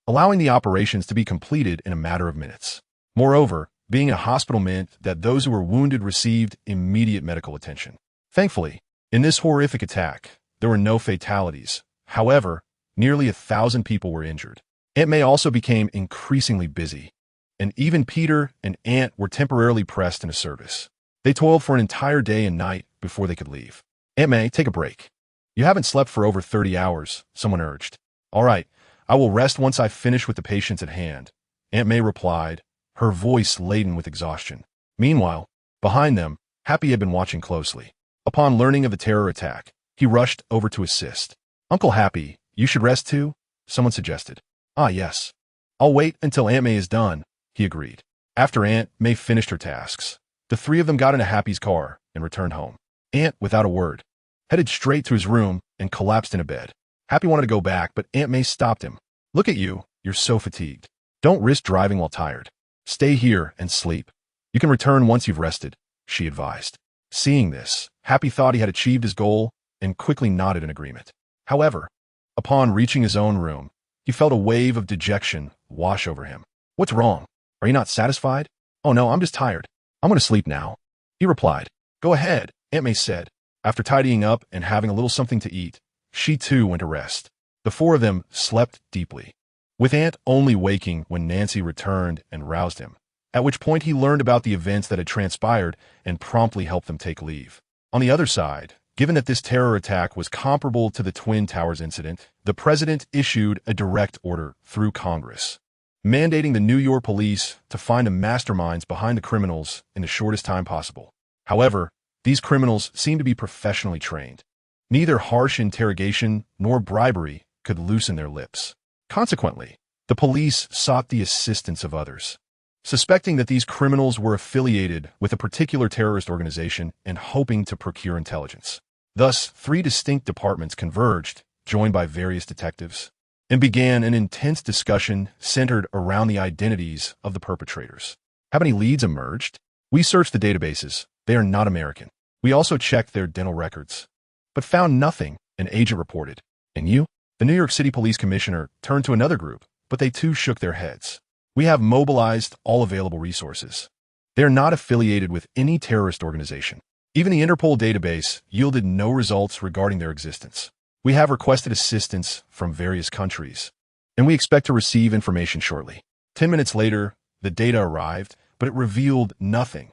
allowing the operations to be completed in a matter of minutes. Moreover, being a hospital meant that those who were wounded received immediate medical attention. Thankfully, in this horrific attack, there were no fatalities. However, nearly 1,000 people were injured. Aunt May also became increasingly busy, and even Peter and Aunt were temporarily pressed into service. They toiled for an entire day and night before they could leave. "Aunt May, take a break. You haven't slept for over 30 hours, someone urged. "All right, I will rest once I finish with the patients at hand," Aunt May replied, her voice laden with exhaustion. Meanwhile, behind them, Happy had been watching closely. Upon learning of the terror attack, he rushed over to assist. "Uncle Happy, you should rest too," someone suggested. "Ah, yes. I'll wait until Aunt May is done," he agreed. After Aunt May finished her tasks, the three of them got into Happy's car and returned home. Ant, without a word, headed straight to his room and collapsed in a bed. Happy wanted to go back, but Aunt May stopped him. "Look at you. You're so fatigued. Don't risk driving while tired. Stay here and sleep. You can return once you've rested," she advised. Seeing this, Happy thought he had achieved his goal and quickly nodded in agreement. However, upon reaching his own room, he felt a wave of dejection wash over him. "What's wrong? Are you not satisfied?" "Oh no, I'm just tired. I'm going to sleep now," he replied. "Go ahead," Aunt May said. After tidying up and having a little something to eat, she too went to rest. The four of them slept deeply, with Ant only waking when Nancy returned and roused him, at which point he learned about the events that had transpired and promptly helped them take leave. On the other side, given that this terror attack was comparable to the Twin Towers incident, the president issued a direct order through Congress, mandating the New York police to find the masterminds behind the criminals in the shortest time possible. However, these criminals seemed to be professionally trained. Neither harsh interrogation nor bribery could loosen their lips. Consequently, the police sought the assistance of others, suspecting that these criminals were affiliated with a particular terrorist organization and hoping to procure intelligence. Thus, three distinct departments converged, joined by various detectives, and began an intense discussion centered around the identities of the perpetrators. Have any leads emerged? "We searched the databases. They are not American. We also checked their dental records, but found nothing," an agent reported. "And you?" The New York City Police Commissioner turned to another group, but they too shook their heads. "We have mobilized all available resources. They are not affiliated with any terrorist organization. Even the Interpol database yielded no results regarding their existence. We have requested assistance from various countries, and we expect to receive information shortly." 10 minutes later, the data arrived, but it revealed nothing,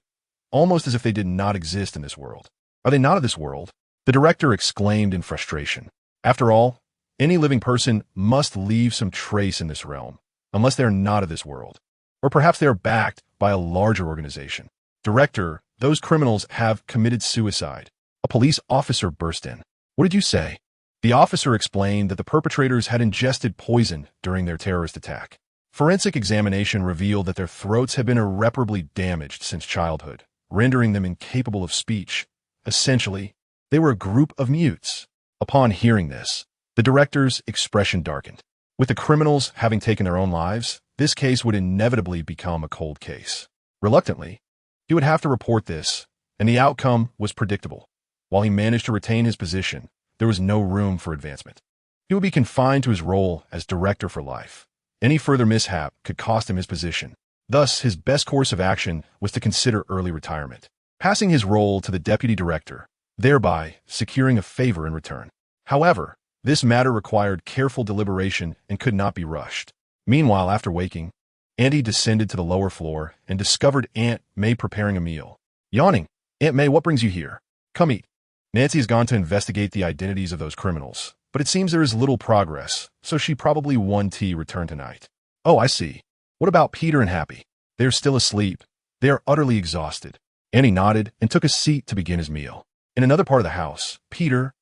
almost as if they did not exist in this world. "Are they not of this world?" the director exclaimed in frustration. After all, any living person must leave some trace in this realm, unless they are not of this world. Or perhaps they are backed by a larger organization. "Director, those criminals have committed suicide." A police officer burst in. "What did you say?" The officer explained that the perpetrators had ingested poison during their terrorist attack. Forensic examination revealed that their throats had been irreparably damaged since childhood, rendering them incapable of speech. Essentially, they were a group of mutes. Upon hearing this, the director's expression darkened. With the criminals having taken their own lives, this case would inevitably become a cold case. Reluctantly, he would have to report this, and the outcome was predictable. While he managed to retain his position, there was no room for advancement. He would be confined to his role as director for life. Any further mishap could cost him his position. Thus, his best course of action was to consider early retirement, passing his role to the deputy director, thereby securing a favor in return. However, this matter required careful deliberation and could not be rushed. Meanwhile, after waking, Andy descended to the lower floor and discovered Aunt May preparing a meal. Yawning, "Aunt May, what brings you here? Come eat." Nancy has gone to investigate the identities of those criminals, but it seems there is little progress, so she probably won't return tonight. "Oh, I see. What about Peter and Happy?" "They are still asleep. They are utterly exhausted." Andy nodded and took a seat to begin his meal. In another part of the house, Peter,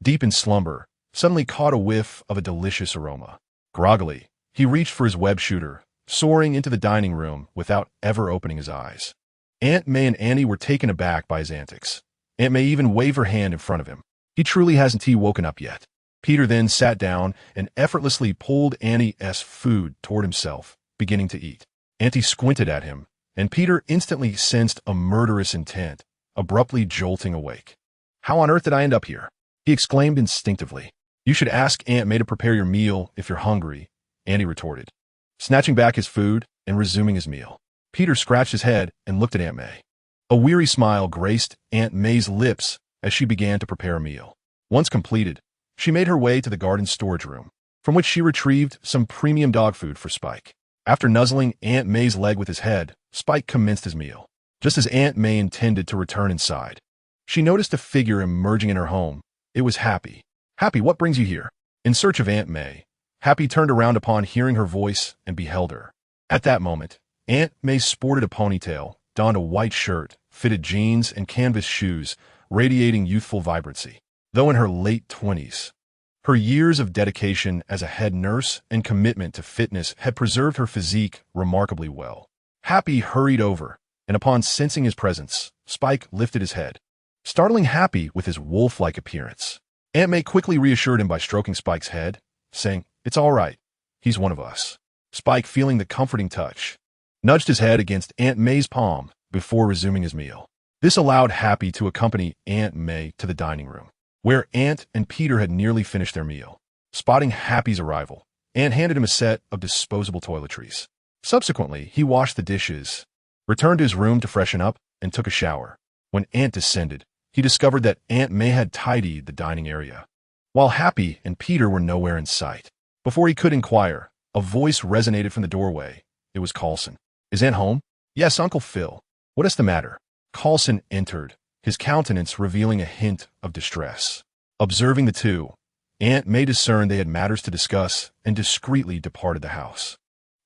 deep in slumber, suddenly caught a whiff of a delicious aroma. Groggily, he reached for his web shooter, soaring into the dining room without ever opening his eyes. Aunt May and Annie were taken aback by his antics. Aunt May even waved her hand in front of him. He truly hasn't woken up yet. Peter then sat down and effortlessly pulled Annie's food toward himself, beginning to eat. Auntie squinted at him, and Peter instantly sensed a murderous intent, abruptly jolting awake. "How on earth did I end up here?" he exclaimed instinctively. "You should ask Aunt May to prepare your meal if you're hungry," Annie retorted, snatching back his food and resuming his meal. Peter scratched his head and looked at Aunt May. A weary smile graced Aunt May's lips as she began to prepare a meal. Once completed, she made her way to the garden storage room, from which she retrieved some premium dog food for Spike. After nuzzling Aunt May's leg with his head, Spike commenced his meal. Just as Aunt May intended to return inside, she noticed a figure emerging in her home. It was Happy. "Happy, what brings you here?" In search of Aunt May, Happy turned around upon hearing her voice and beheld her. At that moment, Aunt May sported a ponytail, donned a white shirt, fitted jeans, and canvas shoes, radiating youthful vibrancy. Though in her late 20s, her years of dedication as a head nurse and commitment to fitness had preserved her physique remarkably well. Happy hurried over, and upon sensing his presence, Spike lifted his head, startling Happy with his wolf-like appearance. Aunt May quickly reassured him by stroking Spike's head, saying, "It's all right. He's one of us." Spike, feeling the comforting touch, nudged his head against Aunt May's palm before resuming his meal. This allowed Happy to accompany Aunt May to the dining room, where Aunt and Peter had nearly finished their meal. Spotting Happy's arrival, Aunt handed him a set of disposable toiletries. Subsequently, he washed the dishes, returned to his room to freshen up, and took a shower. When Aunt descended, he discovered that Aunt May had tidied the dining area, while Happy and Peter were nowhere in sight. Before he could inquire, a voice resonated from the doorway. It was Coulson. "Is Aunt home?" "Yes, Uncle Phil." "What is the matter?" Coulson entered, his countenance revealing a hint of distress. Observing the two, Aunt May discerned they had matters to discuss and discreetly departed the house.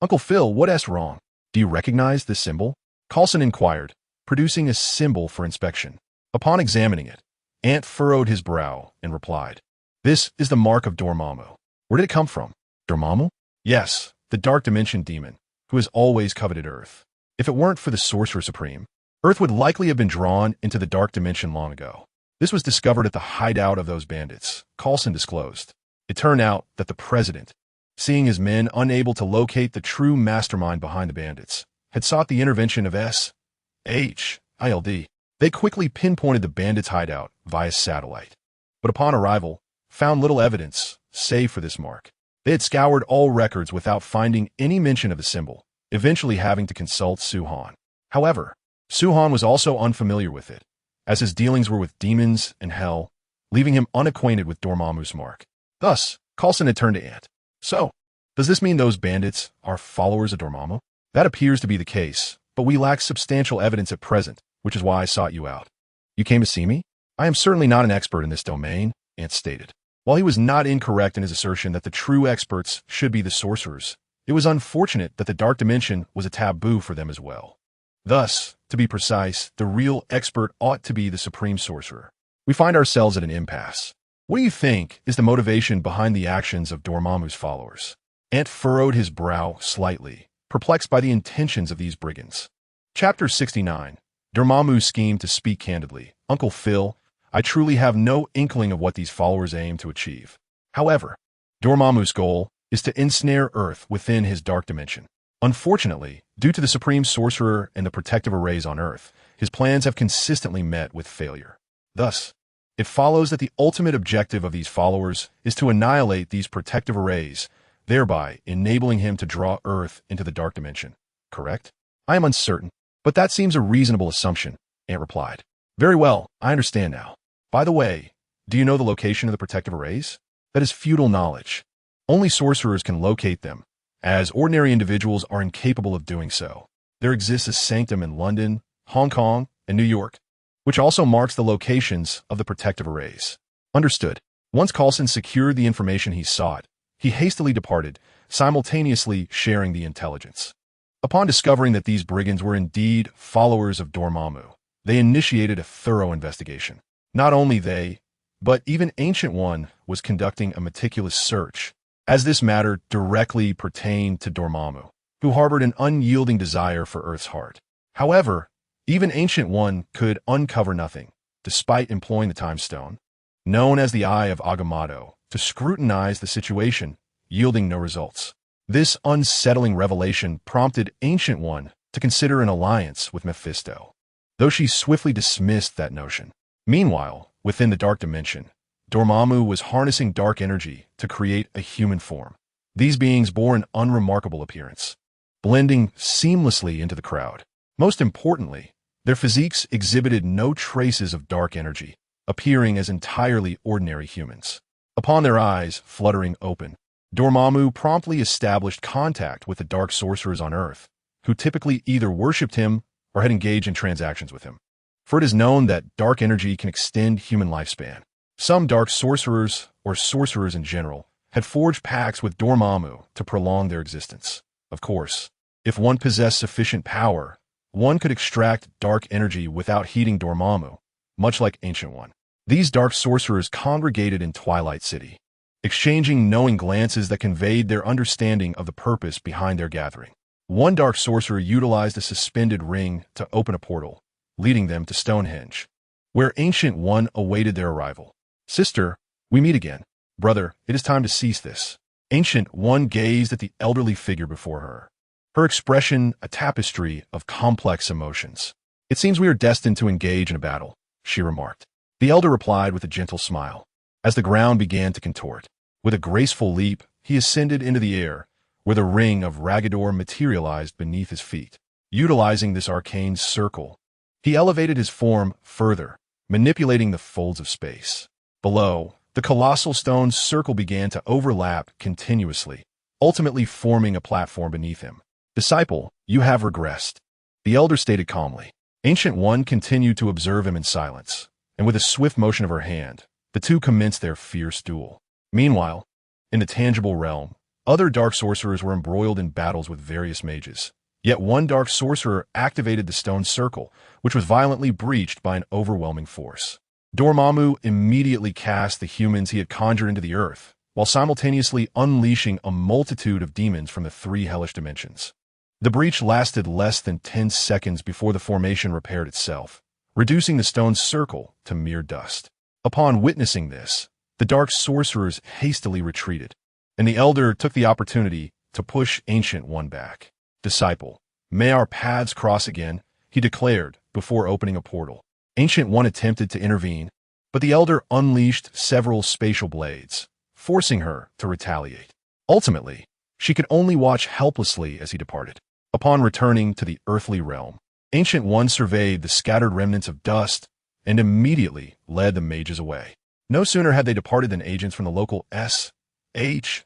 "Uncle Phil, what's wrong? Do you recognize this symbol?" Coulson inquired, producing a symbol for inspection. Upon examining it, Aunt furrowed his brow and replied, "This is the mark of Dormammu." "Where did it come from?" "Dormammu?" "Yes, the Dark Dimension demon, who has always coveted Earth. If it weren't for the Sorcerer Supreme, Earth would likely have been drawn into the Dark Dimension long ago. This was discovered at the hideout of those bandits," Coulson disclosed. It turned out that the president, seeing his men unable to locate the true mastermind behind the bandits, had sought the intervention of S.H.I.E.L.D. They quickly pinpointed the bandits' hideout via satellite, but upon arrival, found little evidence, save for this mark. They had scoured all records without finding any mention of the symbol, eventually having to consult Suhan. However, Suhan was also unfamiliar with it, as his dealings were with demons and hell, leaving him unacquainted with Dormammu's mark. Thus, Coulson had turned to Ant. "So, does this mean those bandits are followers of Dormammu?" "That appears to be the case, but we lack substantial evidence at present, which is why I sought you out." "You came to see me?" "I am certainly not an expert in this domain," Ant stated. While he was not incorrect in his assertion that the true experts should be the sorcerers, it was unfortunate that the Dark Dimension was a taboo for them as well. Thus, to be precise, the real expert ought to be the Supreme Sorcerer. We find ourselves at an impasse. What do you think is the motivation behind the actions of Dormammu's followers? Ant furrowed his brow slightly, perplexed by the intentions of these brigands. Chapter 69. Dormammu schemed to speak candidly. "Uncle Phil, I truly have no inkling of what these followers aim to achieve. However, Dormammu's goal is to ensnare Earth within his Dark Dimension. Unfortunately, due to the Supreme Sorcerer and the protective arrays on Earth, his plans have consistently met with failure. Thus, it follows that the ultimate objective of these followers is to annihilate these protective arrays, thereby enabling him to draw Earth into the Dark Dimension. Correct?" "I am uncertain, but that seems a reasonable assumption," Ant replied. "Very well, I understand now. By the way, do you know the location of the protective arrays?" "That is feudal knowledge. Only sorcerers can locate them, as ordinary individuals are incapable of doing so. There exists a sanctum in London, Hong Kong, and New York, which also marks the locations of the protective arrays." "Understood." Once Coulson secured the information he sought, he hastily departed, simultaneously sharing the intelligence. Upon discovering that these brigands were indeed followers of Dormammu, they initiated a thorough investigation. Not only they, but even Ancient One was conducting a meticulous search, as this matter directly pertained to Dormammu, who harbored an unyielding desire for Earth's heart. However, even Ancient One could uncover nothing, despite employing the Time Stone, known as the Eye of Agamotto, to scrutinize the situation, yielding no results. This unsettling revelation prompted Ancient One to consider an alliance with Mephisto, though she swiftly dismissed that notion. Meanwhile, within the Dark Dimension, Dormammu was harnessing dark energy to create a human form. These beings bore an unremarkable appearance, blending seamlessly into the crowd. Most importantly, their physiques exhibited no traces of dark energy, appearing as entirely ordinary humans. Upon their eyes fluttering open, Dormammu promptly established contact with the dark sorcerers on Earth, who typically either worshipped him or had engaged in transactions with him. For it is known that dark energy can extend human lifespan. Some dark sorcerers, or sorcerers in general, had forged pacts with Dormammu to prolong their existence. Of course, if one possessed sufficient power, one could extract dark energy without heeding Dormammu, much like Ancient One. These dark sorcerers congregated in Twilight City, exchanging knowing glances that conveyed their understanding of the purpose behind their gathering. One dark sorcerer utilized a suspended ring to open a portal, leading them to Stonehenge, where Ancient One awaited their arrival. "Sister, we meet again. Brother, it is time to cease this." Ancient One gazed at the elderly figure before her, her expression a tapestry of complex emotions. "It seems we are destined to engage in a battle," she remarked. The elder replied with a gentle smile. As the ground began to contort, with a graceful leap, he ascended into the air, where the ring of Ragador materialized beneath his feet. Utilizing this arcane circle, he elevated his form further, manipulating the folds of space. Below, the colossal stone circle began to overlap continuously, ultimately forming a platform beneath him. "Disciple, you have regressed," the elder stated calmly. Ancient One continued to observe him in silence, and with a swift motion of her hand, the two commenced their fierce duel. Meanwhile, in the tangible realm, other dark sorcerers were embroiled in battles with various mages. Yet one dark sorcerer activated the stone circle, which was violently breached by an overwhelming force. Dormammu immediately cast the humans he had conjured into the earth, while simultaneously unleashing a multitude of demons from the three hellish dimensions. The breach lasted less than 10 seconds before the formation repaired itself, reducing the stone circle to mere dust. Upon witnessing this, the dark sorcerers hastily retreated, and the elder took the opportunity to push Ancient One back. "Disciple, may our paths cross again," he declared before opening a portal. Ancient One attempted to intervene, but the elder unleashed several spatial blades, forcing her to retaliate. Ultimately, she could only watch helplessly as he departed. Upon returning to the earthly realm, Ancient One surveyed the scattered remnants of dust and immediately led the mages away. No sooner had they departed than agents from the local S.H.I.E.L.D.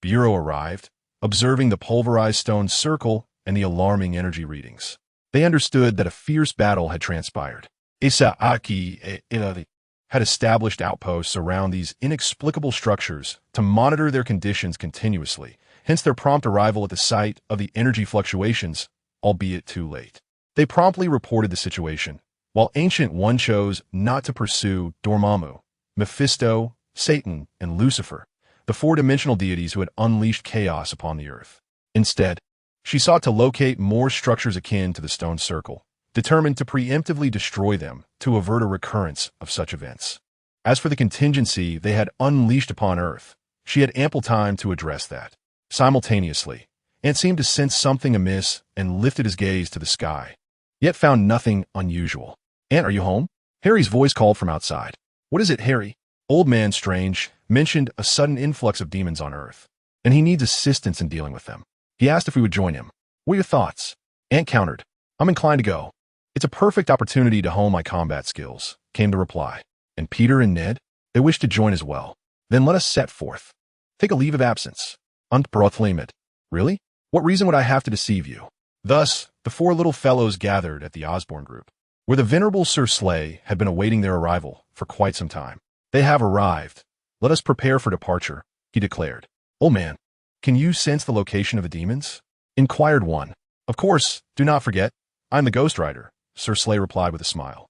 bureau arrived, observing the pulverized stone circle and the alarming energy readings. They understood that a fierce battle had transpired. S.H.I.E.L.D. had established outposts around these inexplicable structures to monitor their conditions continuously, hence their prompt arrival at the site of the energy fluctuations, albeit too late. They promptly reported the situation, while Ancient One chose not to pursue Dormammu, Mephisto, Satan, and Lucifer, the four-dimensional deities who had unleashed chaos upon the earth. Instead, she sought to locate more structures akin to the stone circle, determined to preemptively destroy them to avert a recurrence of such events. As for the contingency they had unleashed upon Earth, she had ample time to address that. Simultaneously, Ant seemed to sense something amiss and lifted his gaze to the sky, yet found nothing unusual. "Ant, are you home?" Harry's voice called from outside. "What is it, Harry?" Old Man Strange mentioned a sudden influx of demons on Earth, and he needs assistance in dealing with them. He asked if we would join him. "What are your thoughts?" Ant countered. "I'm inclined to go. It's a perfect opportunity to hone my combat skills," came the reply. "And Peter and Ned? They wish to join as well. Then let us set forth. Take a leave of absence." "Und proclaim. Really? What reason would I have to deceive you?" Thus, the four little fellows gathered at the Osborne group, where the venerable Sir S.H.I.E.L.D. had been awaiting their arrival for quite some time. "They have arrived. Let us prepare for departure," he declared. "Old man, can you sense the location of the demons?" inquired one. "Of course, do not forget, I'm the Ghost Rider," Sir S.H.I.E.L.D. replied with a smile.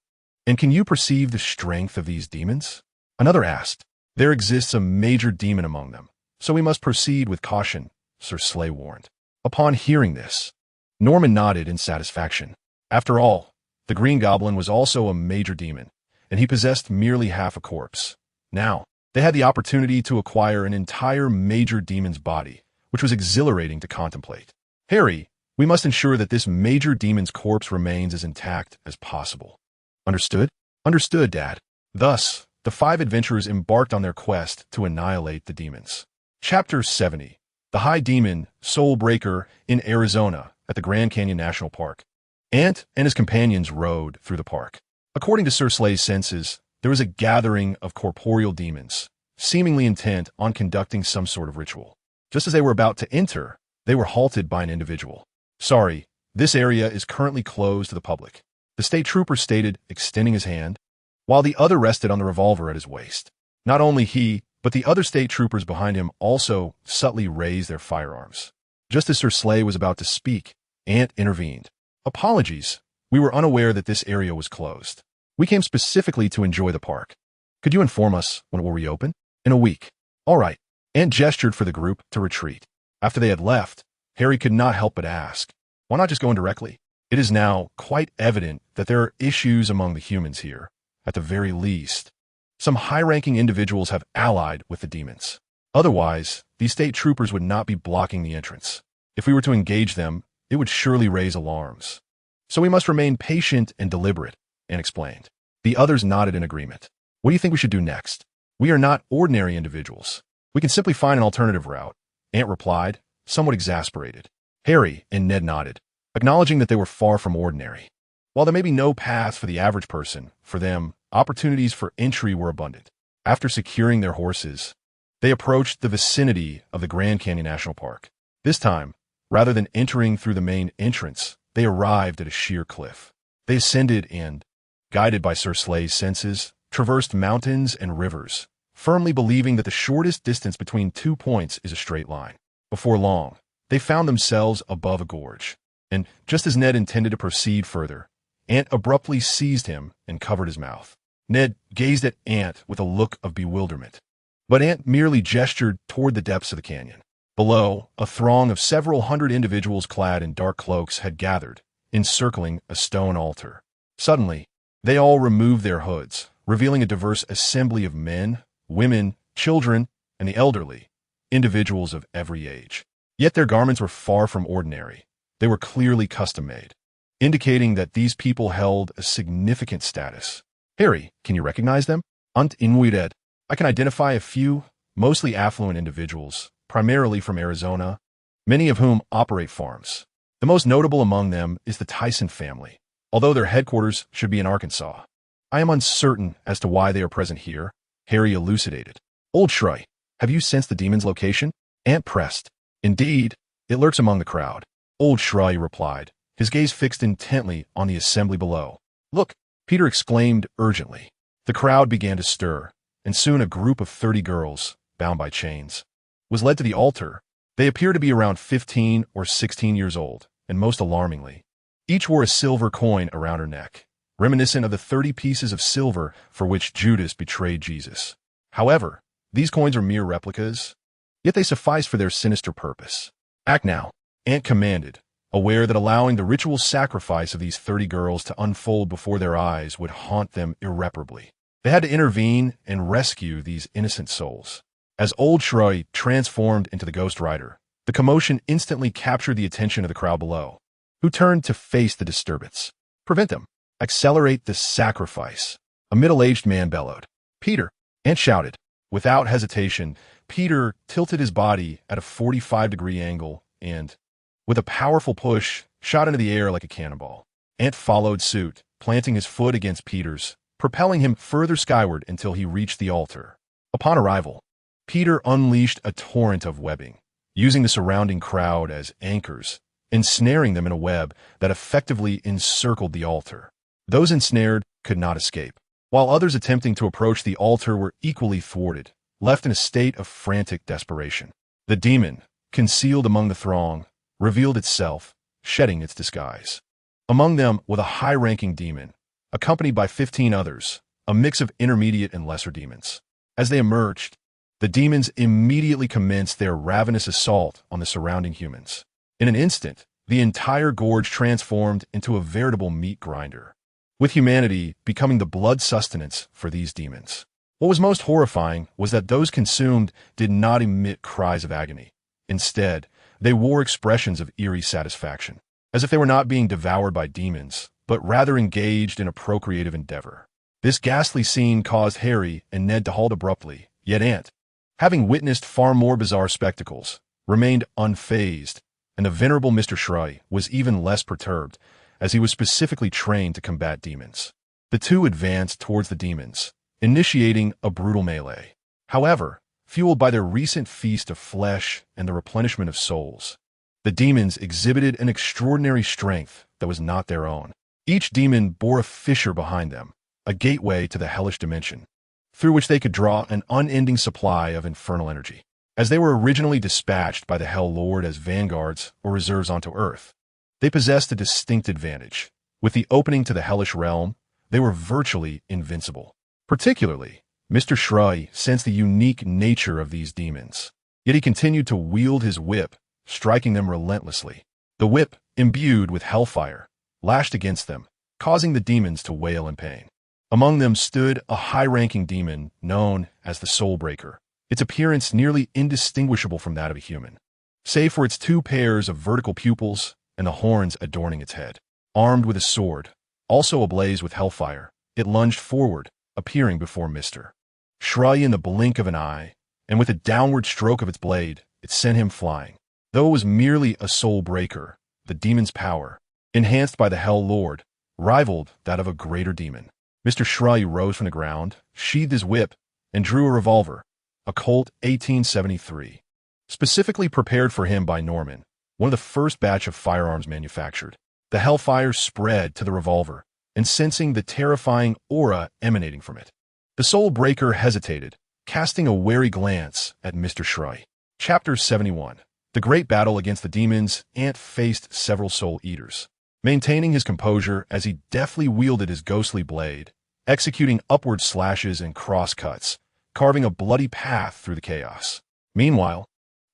"And can you perceive the strength of these demons?" Another asked. "There exists a major demon among them, so we must proceed with caution," Sir S.H.I.E.L.D. warned. Upon hearing this, Norman nodded in satisfaction. After all, the Green Goblin was also a major demon, and he possessed merely half a corpse. Now, they had the opportunity to acquire an entire major demon's body, which was exhilarating to contemplate. "Harry, we must ensure that this major demon's corpse remains as intact as possible." "Understood?" "Understood, Dad." Thus, the five adventurers embarked on their quest to annihilate the demons. Chapter 70. The High Demon, Soul Breaker, in Arizona, at the Grand Canyon National Park. Ant and his companions rode through the park. According to Sir S.H.I.E.L.D.'s senses, there was a gathering of corporeal demons, seemingly intent on conducting some sort of ritual. Just as they were about to enter, they were halted by an individual. "Sorry, this area is currently closed to the public," the state trooper stated, extending his hand, while the other rested on the revolver at his waist. Not only he, but the other state troopers behind him also subtly raised their firearms. Just as Sir S.H.I.E.L.D. was about to speak, Ant intervened. "Apologies, we were unaware that this area was closed. We came specifically to enjoy the park. Could you inform us when it will reopen?" "In a week." "All right." Ant gestured for the group to retreat. After they had left, Harry could not help but ask, why not just go in directly? It is now quite evident that there are issues among the humans here. At the very least, some high-ranking individuals have allied with the demons. Otherwise, these state troopers would not be blocking the entrance. If we were to engage them, it would surely raise alarms. So we must remain patient and deliberate, Ant explained. The others nodded in agreement. What do you think we should do next? We are not ordinary individuals. We can simply find an alternative route, Ant replied, somewhat exasperated. Harry and Ned nodded, acknowledging that they were far from ordinary. While there may be no path for the average person, for them, opportunities for entry were abundant. After securing their horses, they approached the vicinity of the Grand Canyon National Park. This time, rather than entering through the main entrance, they arrived at a sheer cliff. They ascended and, guided by Sir Slay's senses, traversed mountains and rivers, firmly believing that the shortest distance between 2 points is a straight line. Before long, they found themselves above a gorge, and just as Ned intended to proceed further, Ant abruptly seized him and covered his mouth. Ned gazed at Ant with a look of bewilderment, but Ant merely gestured toward the depths of the canyon. Below, a throng of several hundred individuals clad in dark cloaks had gathered, encircling a stone altar. Suddenly, they all removed their hoods, revealing a diverse assembly of men, women, children, and the elderly, individuals of every age. Yet their garments were far from ordinary. They were clearly custom-made, indicating that these people held a significant status. Harry, can you recognize them? Ant Anyue. I can identify a few, mostly affluent individuals, primarily from Arizona, many of whom operate farms. The most notable among them is the Tyson family, although their headquarters should be in Arkansas. I am uncertain as to why they are present here, Harry elucidated. Old S.H.I.E.L.D, have you sensed the demon's location? Ant pressed. Indeed, it lurks among the crowd. Old S.H.I.E.L.D replied, his gaze fixed intently on the assembly below. Look, Peter exclaimed urgently. The crowd began to stir, and soon a group of 30 girls, bound by chains, was led to the altar. They appeared to be around 15 or 16 years old, and most alarmingly, each wore a silver coin around her neck, reminiscent of the 30 pieces of silver for which Judas betrayed Jesus. However, these coins are mere replicas, yet they suffice for their sinister purpose. Act now, Ant commanded, aware that allowing the ritual sacrifice of these 30 girls to unfold before their eyes would haunt them irreparably. They had to intervene and rescue these innocent souls. As old S.H.I.E.L.D transformed into the Ghost Rider, the commotion instantly captured the attention of the crowd below, who turned to face the disturbance. Prevent them. Accelerate the sacrifice. A middle-aged man bellowed. Peter, Ant shouted. Without hesitation, Peter tilted his body at a 45-degree angle and, with a powerful push, shot into the air like a cannonball. Ant followed suit, planting his foot against Peter's, propelling him further skyward until he reached the altar. Upon arrival, Peter unleashed a torrent of webbing, using the surrounding crowd as anchors, ensnaring them in a web that effectively encircled the altar. Those ensnared could not escape, while others attempting to approach the altar were equally thwarted, left in a state of frantic desperation. The demon, concealed among the throng, revealed itself, shedding its disguise. Among them was a high-ranking demon, accompanied by 15 others, a mix of intermediate and lesser demons. As they emerged, the demons immediately commenced their ravenous assault on the surrounding humans. In an instant, the entire gorge transformed into a veritable meat grinder, with humanity becoming the blood sustenance for these demons. What was most horrifying was that those consumed did not emit cries of agony. Instead, they wore expressions of eerie satisfaction, as if they were not being devoured by demons, but rather engaged in a procreative endeavor. This ghastly scene caused Harry and Ned to halt abruptly, yet Ant, having witnessed far more bizarre spectacles, remained unfazed, and the venerable Mr. S.H.I.E.L.D was even less perturbed, as he was specifically trained to combat demons. The two advanced towards the demons, initiating a brutal melee. However, fueled by their recent feast of flesh and the replenishment of souls, the demons exhibited an extraordinary strength that was not their own. Each demon bore a fissure behind them, a gateway to the hellish dimension, through which they could draw an unending supply of infernal energy. As they were originally dispatched by the Hell Lord as vanguards or reserves onto Earth, they possessed a distinct advantage. With the opening to the hellish realm, they were virtually invincible. Particularly, Mr. S.H.I.E.L.D sensed the unique nature of these demons. Yet he continued to wield his whip, striking them relentlessly. The whip, imbued with hellfire, lashed against them, causing the demons to wail in pain. Among them stood a high-ranking demon known as the Soulbreaker, its appearance nearly indistinguishable from that of a human, save for its 2 pairs of vertical pupils and the horns adorning its head. Armed with a sword, also ablaze with hellfire, it lunged forward, appearing before Mr. S.H.I.E.L.D in the blink of an eye, and with a downward stroke of its blade, it sent him flying. Though it was merely a soul breaker, the demon's power, enhanced by the Hell Lord, rivaled that of a greater demon. Mr. S.H.I.E.L.D rose from the ground, sheathed his whip, and drew a revolver, a Colt 1873, specifically prepared for him by Norman, one of the first batch of firearms manufactured. The hellfire spread to the revolver, and sensing the terrifying aura emanating from it, the soul breaker hesitated, casting a wary glance at Mr. S.H.I.E.L.D. Chapter 71. The Great Battle Against the Demons. Ant faced several soul eaters, maintaining his composure as he deftly wielded his ghostly blade, executing upward slashes and cross-cuts, carving a bloody path through the chaos. Meanwhile,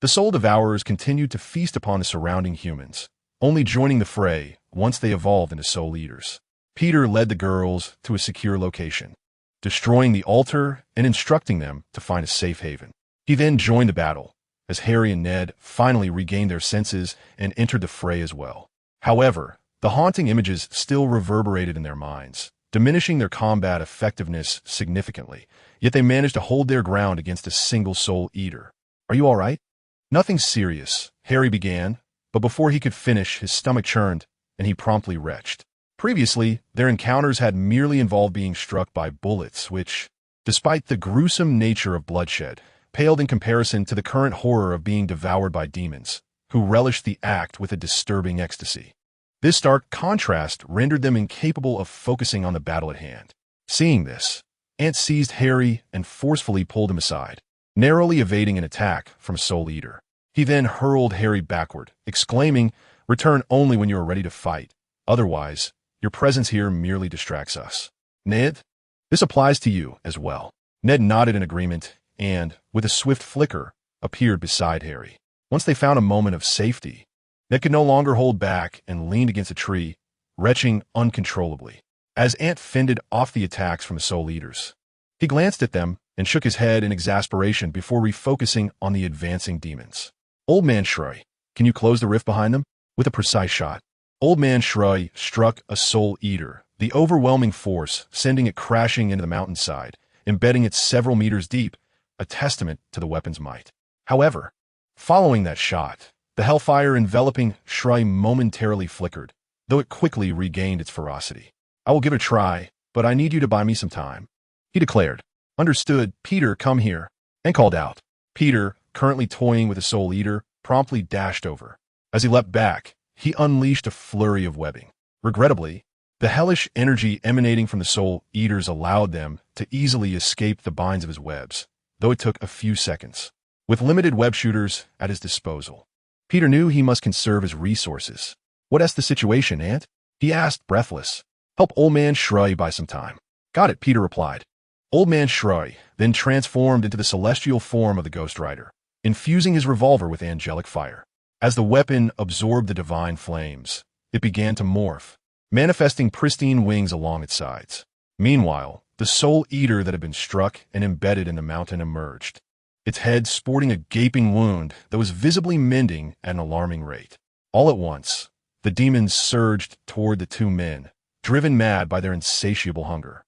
the soul devourers continued to feast upon the surrounding humans, only joining the fray once they evolved into soul eaters. Peter led the girls to a secure location, destroying the altar and instructing them to find a safe haven. He then joined the battle, as Harry and Ned finally regained their senses and entered the fray as well. However, the haunting images still reverberated in their minds, diminishing their combat effectiveness significantly, yet they managed to hold their ground against a single soul eater. "Are you all right?" "Nothing serious," Harry began, but before he could finish, his stomach churned, and he promptly retched. Previously, their encounters had merely involved being struck by bullets, which, despite the gruesome nature of bloodshed, paled in comparison to the current horror of being devoured by demons, who relished the act with a disturbing ecstasy. This stark contrast rendered them incapable of focusing on the battle at hand. Seeing this, Ant seized Harry and forcefully pulled him aside, narrowly evading an attack from a soul eater. He then hurled Harry backward, exclaiming, "Return only when you are ready to fight. Otherwise, your presence here merely distracts us." "Ned, this applies to you as well." Ned nodded in agreement and, with a swift flicker, appeared beside Harry. Once they found a moment of safety, Ned could no longer hold back and leaned against a tree, retching uncontrollably. As Ant fended off the attacks from the soul eaters, he glanced at them and shook his head in exasperation before refocusing on the advancing demons. "Old Man S.H.I.E.L.D, can you close the rift behind them?" With a precise shot, Old Man S.H.I.E.L.D struck a soul eater, the overwhelming force sending it crashing into the mountainside, embedding it several meters deep, a testament to the weapon's might. However, following that shot, the hellfire enveloping S.H.I.E.L.D momentarily flickered, though it quickly regained its ferocity. "I will give it a try, but I need you to buy me some time," he declared. "Understood. Peter, come here," and called out. Peter, currently toying with a soul eater, promptly dashed over. As he leapt back, he unleashed a flurry of webbing. Regrettably, the hellish energy emanating from the soul eaters allowed them to easily escape the binds of his webs, though it took a few seconds. With limited web shooters at his disposal, Peter knew he must conserve his resources. "What's the situation, Ant?" he asked, breathless. "Help Old Man S.H.I.E.L.D buy some time." "Got it," Peter replied. Old Man S.H.I.E.L.D then transformed into the celestial form of the Ghost Rider, infusing his revolver with angelic fire. As the weapon absorbed the divine flames, it began to morph, manifesting pristine wings along its sides. Meanwhile, the soul eater that had been struck and embedded in the mountain emerged, its head sporting a gaping wound that was visibly mending at an alarming rate. All at once, the demons surged toward the 2 men, driven mad by their insatiable hunger.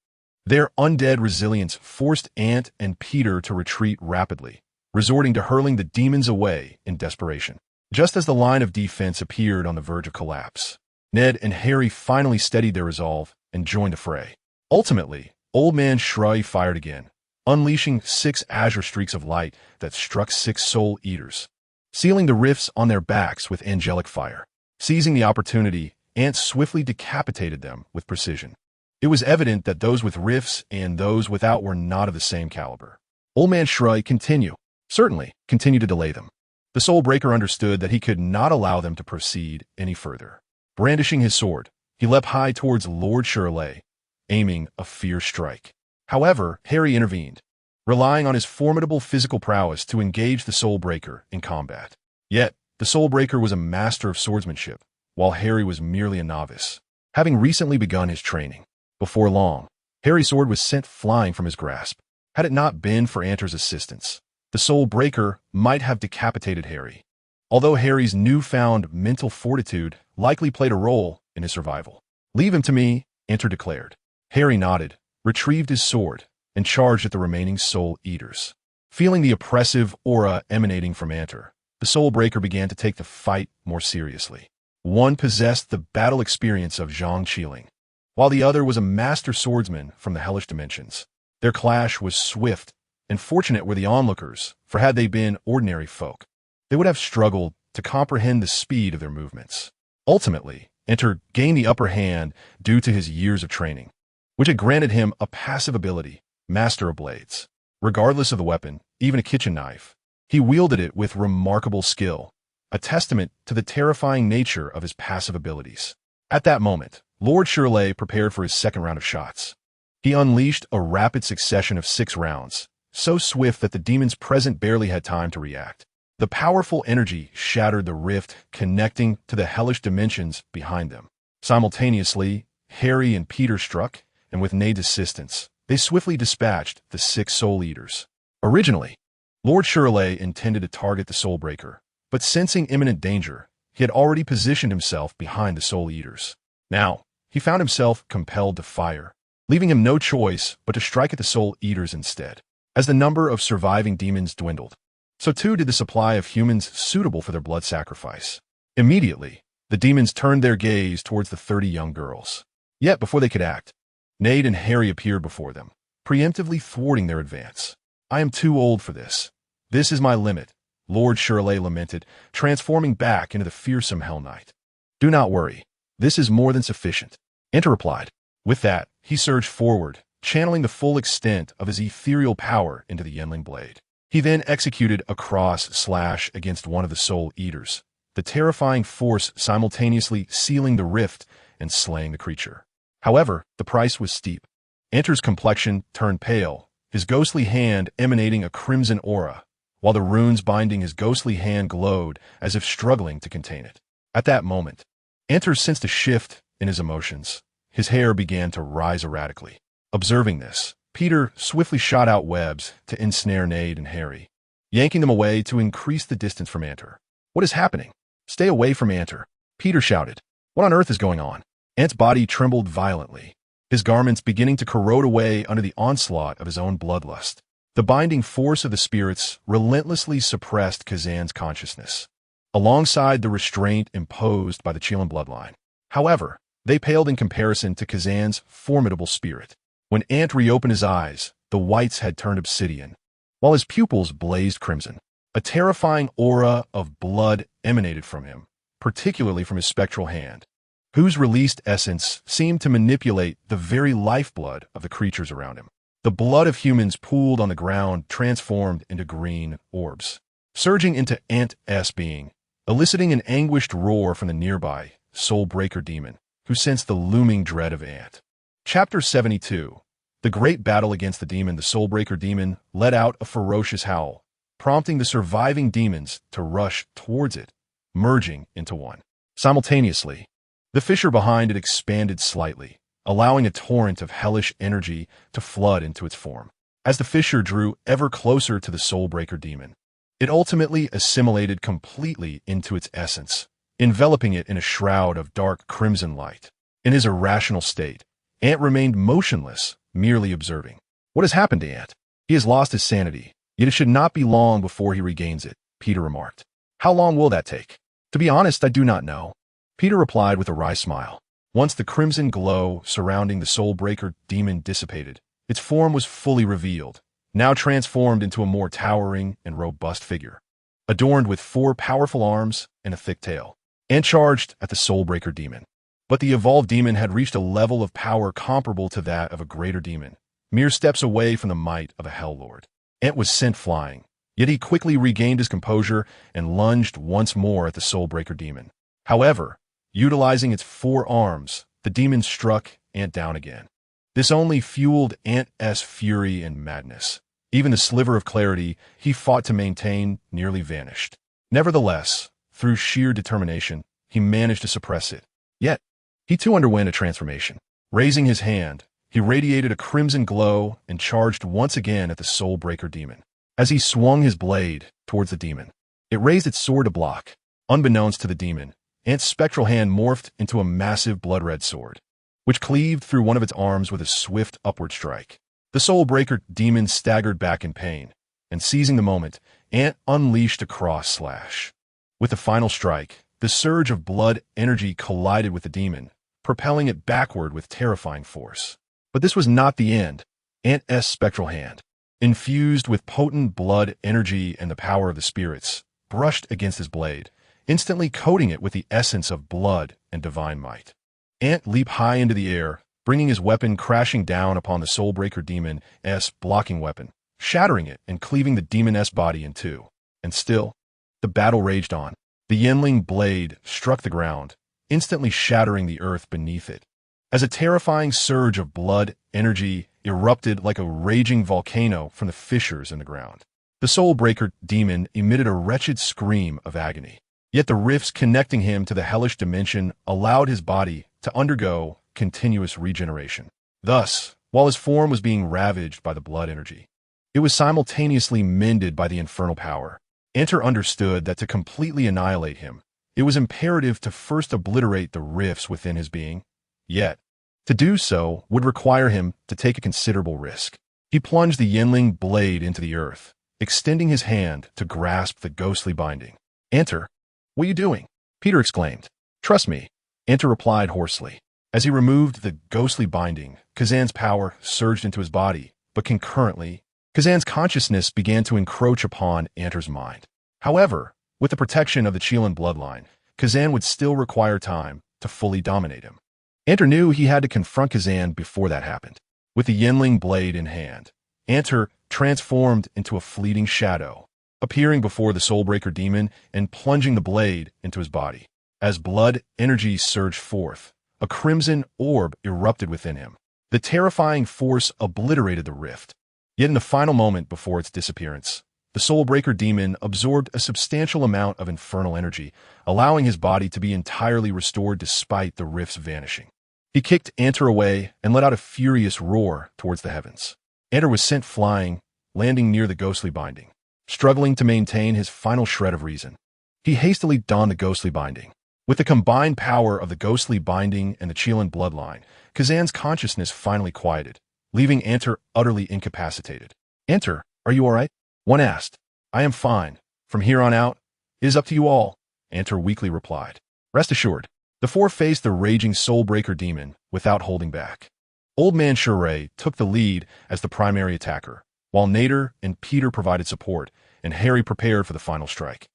Their undead resilience forced Ant and Peter to retreat rapidly, resorting to hurling the demons away in desperation. Just as the line of defense appeared on the verge of collapse, Ned and Harry finally steadied their resolve and joined the fray. Ultimately, Old Man S.H.I.E.L.D fired again, unleashing 6 azure streaks of light that struck 6 soul eaters, sealing the rifts on their backs with angelic fire. Seizing the opportunity, Ant swiftly decapitated them with precision. It was evident that those with rifts and those without were not of the same caliber. Old Man S.H.I.E.L.D continue to delay them. The Soul Breaker understood that he could not allow them to proceed any further. Brandishing his sword, he leapt high towards Lord S.H.I.E.L.D, aiming a fierce strike. However, Harry intervened, relying on his formidable physical prowess to engage the Soul Breaker in combat. Yet, The Soulbreaker was a master of swordsmanship, while Harry was merely a novice, having recently begun his training. Before long, Harry's sword was sent flying from his grasp. Had it not been for Ant's assistance, the Soulbreaker might have decapitated Harry. Although Harry's newfound mental fortitude likely played a role in his survival. "Leave him to me," Ant declared. Harry nodded, retrieved his sword, and charged at the remaining Soul Eaters. Feeling the oppressive aura emanating from Ant, the Soulbreaker began to take the fight more seriously. One possessed the battle experience of Zhang Qiling, while the other was a master swordsman from the hellish dimensions. Their clash was swift, and fortunate were the onlookers, for had they been ordinary folk, they would have struggled to comprehend the speed of their movements. Ultimately, Ant gained the upper hand due to his years of training, which had granted him a passive ability, Master of Blades. Regardless of the weapon, even a kitchen knife, he wielded it with remarkable skill, a testament to the terrifying nature of his passive abilities. At that moment, Lord S.H.I.E.L.D prepared for his second round of shots. He unleashed a rapid succession of 6 rounds, so swift that the demons present barely had time to react. The powerful energy shattered the rift connecting to the hellish dimensions behind them. Simultaneously, Harry and Peter struck, and with Nade's assistance, they swiftly dispatched the 6 Soul Eaters. Originally, Lord S.H.I.E.L.D intended to target the Soulbreaker, but sensing imminent danger, he had already positioned himself behind the Soul Eaters. Now, he found himself compelled to fire, leaving him no choice but to strike at the Soul Eaters instead. As the number of surviving demons dwindled, so too did the supply of humans suitable for their blood sacrifice. Immediately, the demons turned their gaze towards the 30 young girls. Yet before they could act, Nade and Harry appeared before them, preemptively thwarting their advance. "I am too old for this. This is my limit," Lord S.H.I.E.L.D lamented, transforming back into the fearsome Hell Knight. "Do not worry. This is more than sufficient," Ant replied. With that, he surged forward, channeling the full extent of his ethereal power into the Yenling blade. He then executed a cross-slash against one of the Soul Eaters, the terrifying force simultaneously sealing the rift and slaying the creature. However, the price was steep. Ant's complexion turned pale, his ghostly hand emanating a crimson aura, while the runes binding his ghostly hand glowed as if struggling to contain it. At that moment, Ant sensed a shift in his emotions. His hair began to rise erratically. Observing this, Peter swiftly shot out webs to ensnare Nade and Harry, yanking them away to increase the distance from Ant. "What is happening? Stay away from Ant," Peter shouted. "What on earth is going on?" Ant's body trembled violently, his garments beginning to corrode away under the onslaught of his own bloodlust. The binding force of the spirits relentlessly suppressed Kazan's consciousness, alongside the restraint imposed by the Qilin bloodline. However, they paled in comparison to Kazan's formidable spirit. When Ant reopened his eyes, the whites had turned obsidian, while his pupils blazed crimson. A terrifying aura of blood emanated from him, particularly from his spectral hand, whose released essence seemed to manipulate the very lifeblood of the creatures around him. The blood of humans pooled on the ground transformed into green orbs, surging into Ant's being, eliciting an anguished roar from the nearby Soulbreaker demon, who sensed the looming dread of Ant. Chapter 72. The great battle against the demon. The Soulbreaker demon let out a ferocious howl, prompting the surviving demons to rush towards it, merging into one. Simultaneously, the fissure behind it expanded slightly, allowing a torrent of hellish energy to flood into its form. As the fissure drew ever closer to the Soulbreaker demon, it ultimately assimilated completely into its essence, enveloping it in a shroud of dark crimson light. In his irrational state, Ant remained motionless, merely observing. "What has happened to Ant? He has lost his sanity, yet it should not be long before he regains it," Peter remarked. "How long will that take?" "To be honest, I do not know," Peter replied with a wry smile. Once the crimson glow surrounding the Soulbreaker demon dissipated, its form was fully revealed, now transformed into a more towering and robust figure, adorned with 4 powerful arms and a thick tail. Ant charged at the Soulbreaker demon. But the evolved demon had reached a level of power comparable to that of a greater demon, mere steps away from the might of a Hell Lord. Ant was sent flying, yet he quickly regained his composure and lunged once more at the Soulbreaker demon. However, utilizing its 4 arms, the demon struck Ant down again. This only fueled Ant's fury and madness. Even the sliver of clarity he fought to maintain nearly vanished. Nevertheless, through sheer determination, he managed to suppress it. Yet, he too underwent a transformation. Raising his hand, he radiated a crimson glow and charged once again at the Soulbreaker demon. As he swung his blade towards the demon, it raised its sword to block. Unbeknownst to the demon, Ant's spectral hand morphed into a massive blood-red sword, which cleaved through one of its arms with a swift upward strike. The Soulbreaker demon staggered back in pain, and seizing the moment, Ant unleashed a cross slash. With the final strike, the surge of blood energy collided with the demon, propelling it backward with terrifying force. But this was not the end. Ant's spectral hand, infused with potent blood energy and the power of the spirits, brushed against his blade, instantly coating it with the essence of blood and divine might. Ant leaped high into the air, bringing his weapon crashing down upon the Soulbreaker demon's blocking weapon, shattering it and cleaving the demon's body in two. And still, the battle raged on. The Yin blade struck the ground, instantly shattering the earth beneath it, as a terrifying surge of blood energy erupted like a raging volcano from the fissures in the ground. The Soulbreaker demon emitted a wretched scream of agony. Yet the rifts connecting him to the hellish dimension allowed his body to undergo continuous regeneration. Thus, while his form was being ravaged by the blood energy, it was simultaneously mended by the infernal power. Enter understood that to completely annihilate him, it was imperative to first obliterate the rifts within his being. Yet, to do so would require him to take a considerable risk. He plunged the Yinling blade into the earth, extending his hand to grasp the ghostly binding. "Enter, what are you doing?" Peter exclaimed. "Trust me," Enter replied hoarsely. As he removed the ghostly binding, Kazan's power surged into his body, but concurrently, Kazan's consciousness began to encroach upon Enter's mind. However, with the protection of the Qilin bloodline, Kazan would still require time to fully dominate him. Enter knew he had to confront Kazan before that happened. With the Yinling blade in hand, Enter transformed into a fleeting shadow, appearing before the Soulbreaker demon and plunging the blade into his body. As blood energy surged forth, a crimson orb erupted within him. The terrifying force obliterated the rift. Yet in the final moment before its disappearance, the Soulbreaker demon absorbed a substantial amount of infernal energy, allowing his body to be entirely restored despite the rift's vanishing. He kicked Enter away and let out a furious roar towards the heavens. Enter was sent flying, landing near the ghostly binding. Struggling to maintain his final shred of reason, he hastily donned the ghostly binding. With the combined power of the ghostly binding and the Qilin bloodline, Kazan's consciousness finally quieted, leaving Enter utterly incapacitated. "Enter, are you all right?" one asked. "I am fine. From here on out, it is up to you all," Enter weakly replied. Rest assured, the four faced the raging Soulbreaker demon without holding back. Old Man S.H.I.E.L.D took the lead as the primary attacker, while Nader and Peter provided support, and Harry prepared for the final strike.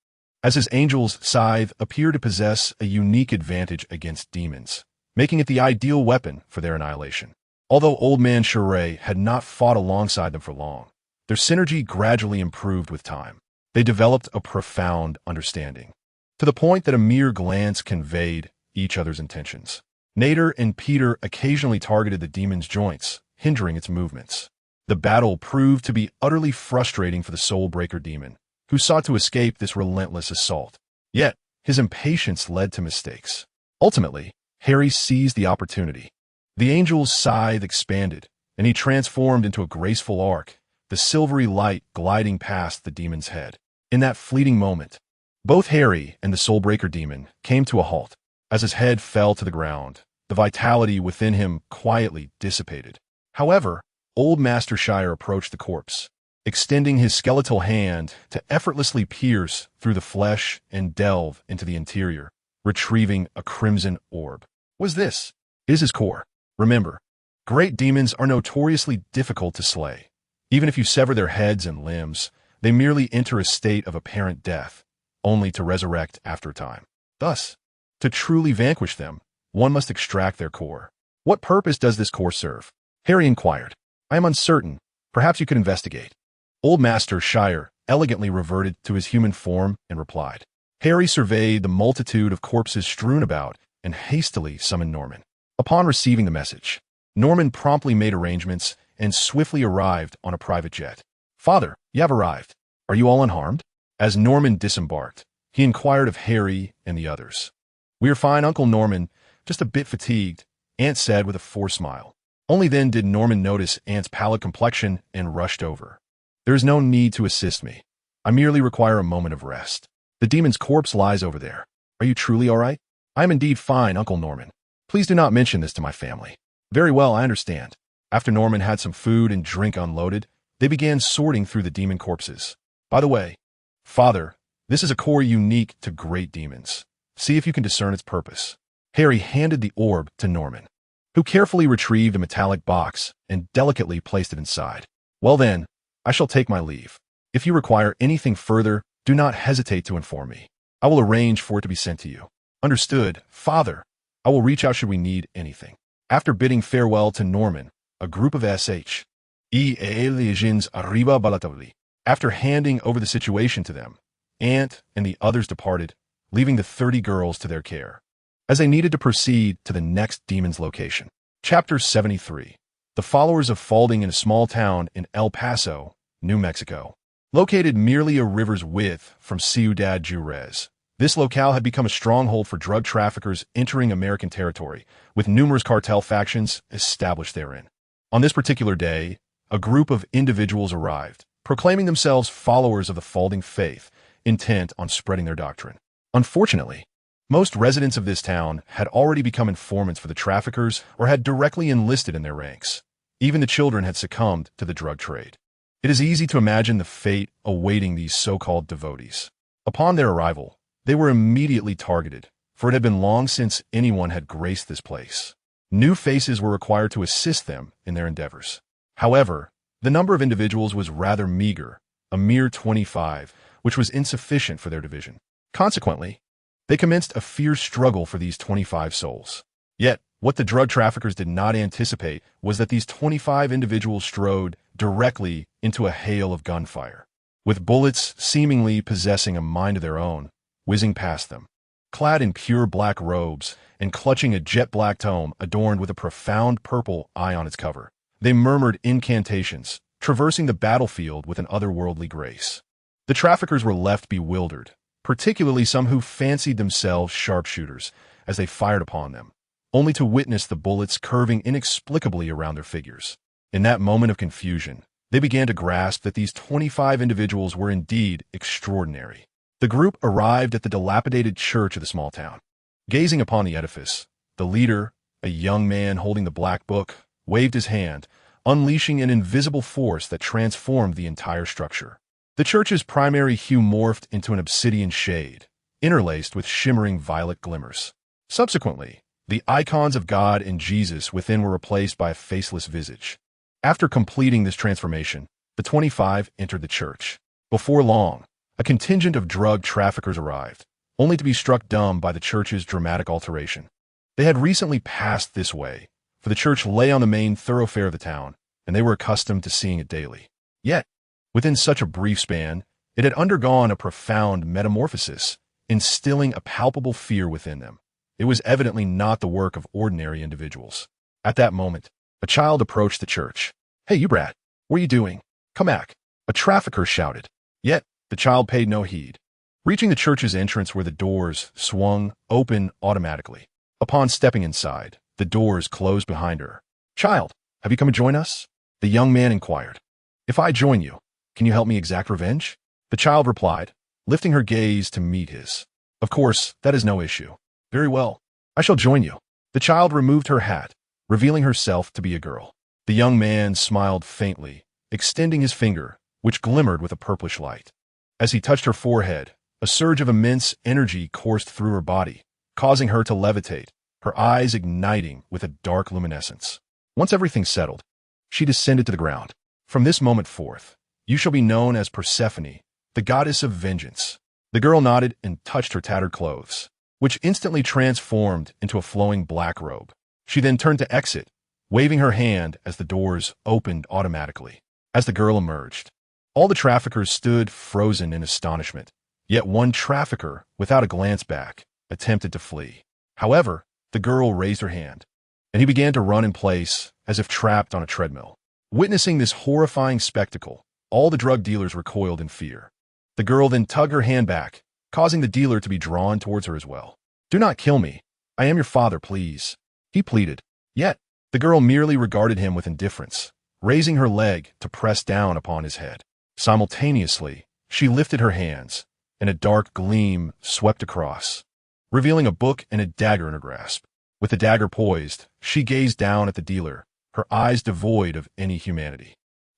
As his angel's scythe appeared to possess a unique advantage against demons, making it the ideal weapon for their annihilation. Although Old Man S.H.I.E.L.D had not fought alongside them for long, their synergy gradually improved with time. They developed a profound understanding, to the point that a mere glance conveyed each other's intentions. Nader and Peter occasionally targeted the demon's joints, hindering its movements. The battle proved to be utterly frustrating for the Soulbreaker demon, who sought to escape this relentless assault. Yet, his impatience led to mistakes. Ultimately, Harry seized the opportunity. The angel's scythe expanded, and he transformed into a graceful arc, the silvery light gliding past the demon's head. In that fleeting moment, both Harry and the Soulbreaker demon came to a halt. As his head fell to the ground, the vitality within him quietly dissipated. However, Old Master Shire approached the corpse, extending his skeletal hand to effortlessly pierce through the flesh and delve into the interior, retrieving a crimson orb. "Was this?" "Is his core. Remember, great demons are notoriously difficult to slay. Even if you sever their heads and limbs, they merely enter a state of apparent death, only to resurrect after a time. Thus, to truly vanquish them, one must extract their core." "What purpose does this core serve?" Harry inquired. "I am uncertain. Perhaps you could investigate." Old Master Shire elegantly reverted to his human form and replied. Harry surveyed the multitude of corpses strewn about and hastily summoned Norman. Upon receiving the message, Norman promptly made arrangements and swiftly arrived on a private jet. "Father, you have arrived. Are you all unharmed?" As Norman disembarked, He inquired of Harry and the others. "We are fine, Uncle Norman, just a bit fatigued," Ant said with a forced smile. Only then did Norman notice Ant's pallid complexion and rushed over. "There is no need to assist me. I merely require a moment of rest. The demon's corpse lies over there. Are you truly all right?" "I am indeed fine, Uncle Norman. Please do not mention this to my family." "Very well, I understand." After Norman had some food and drink unloaded, they began sorting through the demon corpses. "By the way, Father, this is a core unique to great demons. See if you can discern its purpose." Harry handed the orb to Norman, who carefully retrieved a metallic box and delicately placed it inside. "Well then, I shall take my leave. If you require anything further, do not hesitate to inform me. I will arrange for it to be sent to you." "Understood, Father. I will reach out should we need anything." After bidding farewell to Norman, a group of S.H.I.E.L.D. agents arriba balatably. After handing over the situation to them, Ant and the others departed, leaving the 30 girls to their care, as they needed to proceed to the next demon's location. Chapter 73. The followers of S.H.I.E.L.D. in a small town in El Paso, New Mexico. Located merely a river's width from Ciudad Juarez, this locale had become a stronghold for drug traffickers entering American territory, with numerous cartel factions established therein. On this particular day, a group of individuals arrived, proclaiming themselves followers of the S.H.I.E.L.D. faith, intent on spreading their doctrine. Unfortunately, most residents of this town had already become informants for the traffickers or had directly enlisted in their ranks. Even the children had succumbed to the drug trade. It is easy to imagine the fate awaiting these so-called devotees. Upon their arrival, they were immediately targeted, for it had been long since anyone had graced this place. New faces were required to assist them in their endeavors. However, the number of individuals was rather meager, a mere 25, which was insufficient for their division. Consequently, they commenced a fierce struggle for these 25 souls. Yet, what the drug traffickers did not anticipate was that these 25 individuals strode directly into a hail of gunfire, with bullets seemingly possessing a mind of their own, whizzing past them. Clad in pure black robes and clutching a jet-black tome adorned with a profound purple eye on its cover, they murmured incantations, traversing the battlefield with an otherworldly grace. The traffickers were left bewildered, particularly some who fancied themselves sharpshooters, as they fired upon them, only to witness the bullets curving inexplicably around their figures. In that moment of confusion, they began to grasp that these 25 individuals were indeed extraordinary. The group arrived at the dilapidated church of the small town. Gazing upon the edifice, the leader, a young man holding the black book, waved his hand, unleashing an invisible force that transformed the entire structure. The church's primary hue morphed into an obsidian shade, interlaced with shimmering violet glimmers. Subsequently, the icons of God and Jesus within were replaced by a faceless visage. After completing this transformation, the 25 entered the church. Before long, a contingent of drug traffickers arrived, only to be struck dumb by the church's dramatic alteration. They had recently passed this way, for the church lay on the main thoroughfare of the town, and they were accustomed to seeing it daily. Yet, within such a brief span, it had undergone a profound metamorphosis, instilling a palpable fear within them. It was evidently not the work of ordinary individuals. At that moment, a child approached the church. "Hey, you brat, what are you doing? Come back," a trafficker shouted. Yet, the child paid no heed, reaching the church's entrance where the doors swung open automatically. Upon stepping inside, the doors closed behind her. "Child, have you come to join us?" the young man inquired. "If I join you, can you help me exact revenge?" the child replied, lifting her gaze to meet his. "Of course, that is no issue." "Very well, I shall join you." The child removed her hat, revealing herself to be a girl. The young man smiled faintly, extending his finger, which glimmered with a purplish light. As he touched her forehead, a surge of immense energy coursed through her body, causing her to levitate, her eyes igniting with a dark luminescence. Once everything settled, she descended to the ground. "From this moment forth, you shall be known as Persephone, the goddess of vengeance." The girl nodded and touched her tattered clothes, which instantly transformed into a flowing black robe. She then turned to exit, waving her hand as the doors opened automatically. As the girl emerged, all the traffickers stood frozen in astonishment, yet one trafficker, without a glance back, attempted to flee. However, the girl raised her hand, and he began to run in place as if trapped on a treadmill. Witnessing this horrifying spectacle, all the drug dealers recoiled in fear. The girl then tugged her hand back, causing the dealer to be drawn towards her as well. "Do not kill me. I am your father, please," he pleaded. Yet, the girl merely regarded him with indifference, raising her leg to press down upon his head. Simultaneously, she lifted her hands, and a dark gleam swept across, revealing a book and a dagger in her grasp. With the dagger poised, she gazed down at the dealer, her eyes devoid of any humanity.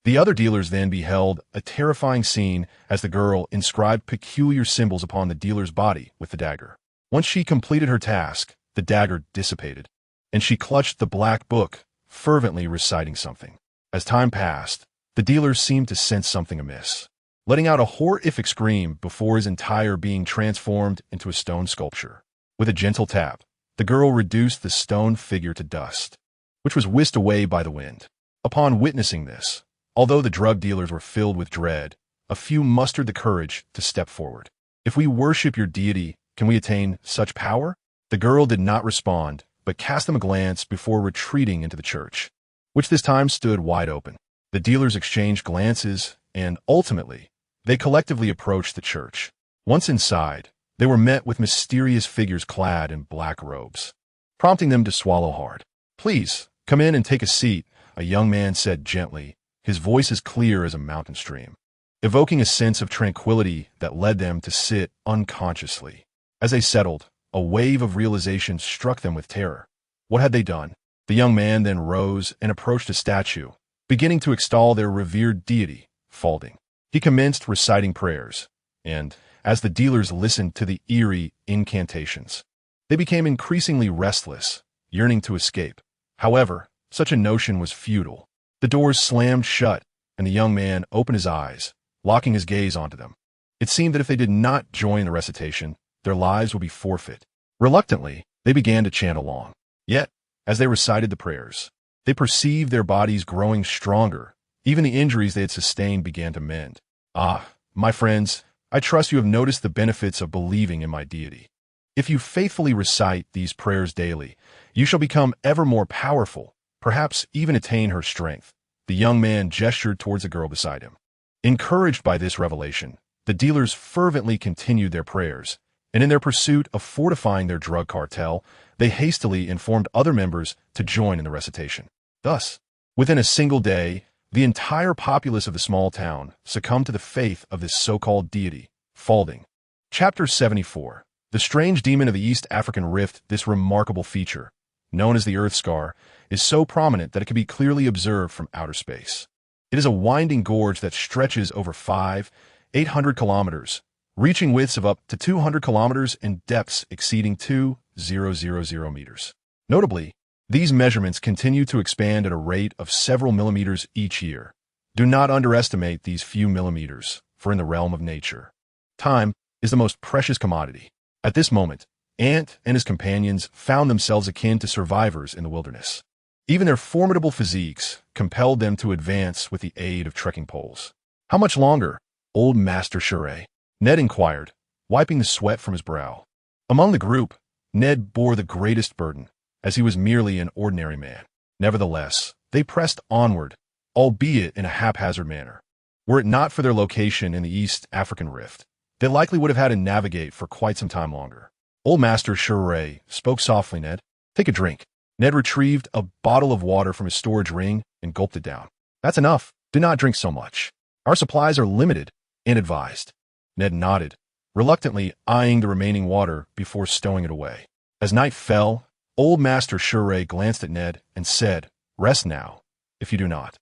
The other dealers then beheld a terrifying scene as the girl inscribed peculiar symbols upon the dealer's body with the dagger. Once she completed her task, the dagger dissipated, and she clutched the black book, fervently reciting something. As time passed, the dealer seemed to sense something amiss, letting out a horrific scream before his entire being transformed into a stone sculpture. With a gentle tap, the girl reduced the stone figure to dust, which was whisked away by the wind. Upon witnessing this, although the drug dealers were filled with dread, a few mustered the courage to step forward. "If we worship your deity, can we attain such power?" The girl did not respond, but cast them a glance before retreating into the church, which this time stood wide open. The dealers exchanged glances, and ultimately, they collectively approached the church. Once inside, they were met with mysterious figures clad in black robes, prompting them to swallow hard. "Please, come in and take a seat," a young man said gently, his voice as clear as a mountain stream, evoking a sense of tranquility that led them to sit unconsciously. As they settled, a wave of realization struck them with terror. What had they done? The young man then rose and approached a statue, beginning to extol their revered deity, S.H.I.E.L.D. He commenced reciting prayers, and, as the dealers listened to the eerie incantations, they became increasingly restless, yearning to escape. However, such a notion was futile. The doors slammed shut, and the young man opened his eyes, locking his gaze onto them. It seemed that if they did not join the recitation, their lives would be forfeit. Reluctantly, they began to chant along. Yet, as they recited the prayers, they perceived their bodies growing stronger. Even the injuries they had sustained began to mend. "Ah, my friends, I trust you have noticed the benefits of believing in my deity. If you faithfully recite these prayers daily, you shall become ever more powerful, perhaps even attain her strength." The young man gestured towards the girl beside him. Encouraged by this revelation, the dealers fervently continued their prayers, and in their pursuit of fortifying their drug cartel, they hastily informed other members to join in the recitation. Thus, within a single day, the entire populace of the small town succumbed to the faith of this so-called deity, S.H.I.E.L.D. Chapter 74. The strange demon of the East African Rift. This remarkable feature, known as the Earth Scar, is so prominent that it can be clearly observed from outer space. It is a winding gorge that stretches over 800 kilometers, reaching widths of up to 200 kilometers and depths exceeding 2,000 meters. Notably, these measurements continue to expand at a rate of several millimeters each year. Do not underestimate these few millimeters, for in the realm of nature, time is the most precious commodity. At this moment, Ant and his companions found themselves akin to survivors in the wilderness. Even their formidable physiques compelled them to advance with the aid of trekking poles. "How much longer, old Master S.H.I.E.L.D.?" Ned inquired, wiping the sweat from his brow. Among the group, Ned bore the greatest burden, as he was merely an ordinary man. Nevertheless, they pressed onward, albeit in a haphazard manner. Were it not for their location in the East African Rift, they likely would have had to navigate for quite some time longer. Old Master S.H.I.E.L.D. spoke softly. "Ned, take a drink." Ned retrieved a bottle of water from his storage ring and gulped it down. "That's enough. Do not drink so much. Our supplies are limited," Ant advised. Ned nodded, reluctantly eyeing the remaining water before stowing it away. As night fell, Old Master S.H.I.E.L.D. glanced at Ned and said, "Rest now, if you do not.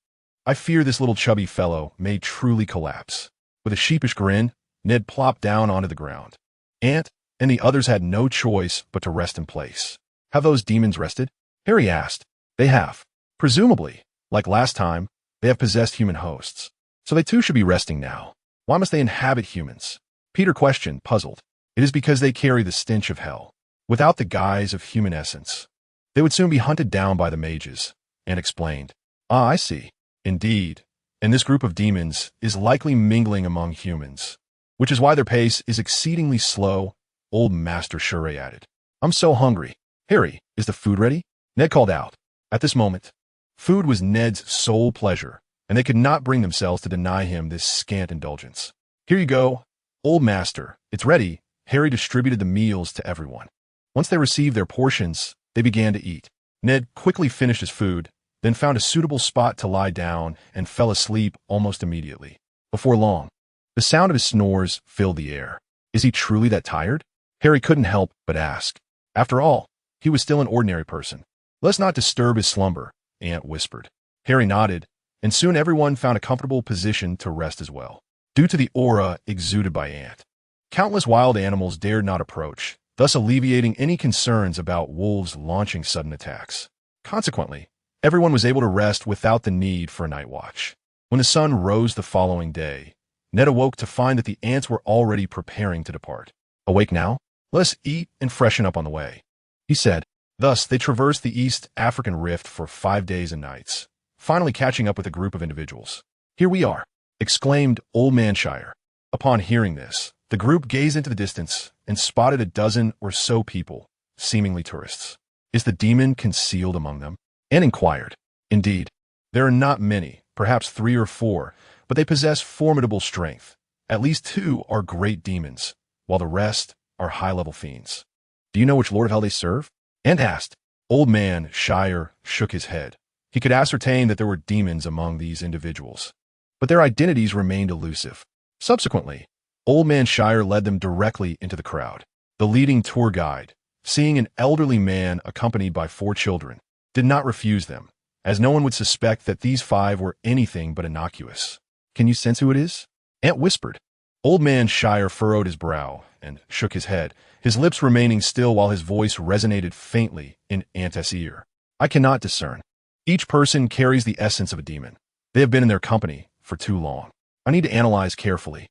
I fear this little chubby fellow may truly collapse." With a sheepish grin, Ned plopped down onto the ground. Ant and the others had no choice but to rest in place. "Have those demons rested?" Harry asked. "They have. Presumably, like last time, they have possessed human hosts. So they too should be resting now. Why must they inhabit humans?" Peter questioned, puzzled. "It is because they carry the stench of hell, without the guise of human essence. They would soon be hunted down by the mages," Ant explained. "Ah, I see. Indeed. And this group of demons is likely mingling among humans, which is why their pace is exceedingly slow," Old Master S.H.I.E.L.D. added. "I'm so hungry. Harry, is the food ready?" Ned called out. At this moment, food was Ned's sole pleasure, and they could not bring themselves to deny him this scant indulgence. "Here you go, Old Master. It's ready," Harry distributed the meals to everyone. Once they received their portions, they began to eat. Ned quickly finished his food, then found a suitable spot to lie down and fell asleep almost immediately. Before long, the sound of his snores filled the air. Is he truly that tired? Harry couldn't help but ask. After all, he was still an ordinary person. Let's not disturb his slumber, Ant whispered. Harry nodded, and soon everyone found a comfortable position to rest as well. Due to the aura exuded by Ant, countless wild animals dared not approach, thus alleviating any concerns about wolves launching sudden attacks. Consequently, everyone was able to rest without the need for a night watch. When the sun rose the following day, Ned awoke to find that the ants were already preparing to depart. Awake now? Let us eat and freshen up on the way, he said. Thus, they traversed the East African Rift for 5 days and nights, finally catching up with a group of individuals. Here we are, exclaimed Old Man S.H.I.E.L.D. Upon hearing this, the group gazed into the distance and spotted a dozen or so people, seemingly tourists. Is the demon concealed among them? Ant inquired. Indeed, there are not many, perhaps 3 or 4, but they possess formidable strength. At least 2 are great demons, while the rest are high-level fiends. Do you know which Lord of Hell they serve? Ant asked. Old Man S.H.I.E.L.D. shook his head. He could ascertain that there were demons among these individuals, but their identities remained elusive. Subsequently, Old Man S.H.I.E.L.D. led them directly into the crowd. The leading tour guide, seeing an elderly man accompanied by 4 children, did not refuse them, as no one would suspect that these 5 were anything but innocuous. Can you sense who it is? Ant whispered. Old Man S.H.I.E.L.D. furrowed his brow and shook his head, his lips remaining still while his voice resonated faintly in Ant's ear. I cannot discern. Each person carries the essence of a demon. They have been in their company for too long. I need to analyze carefully.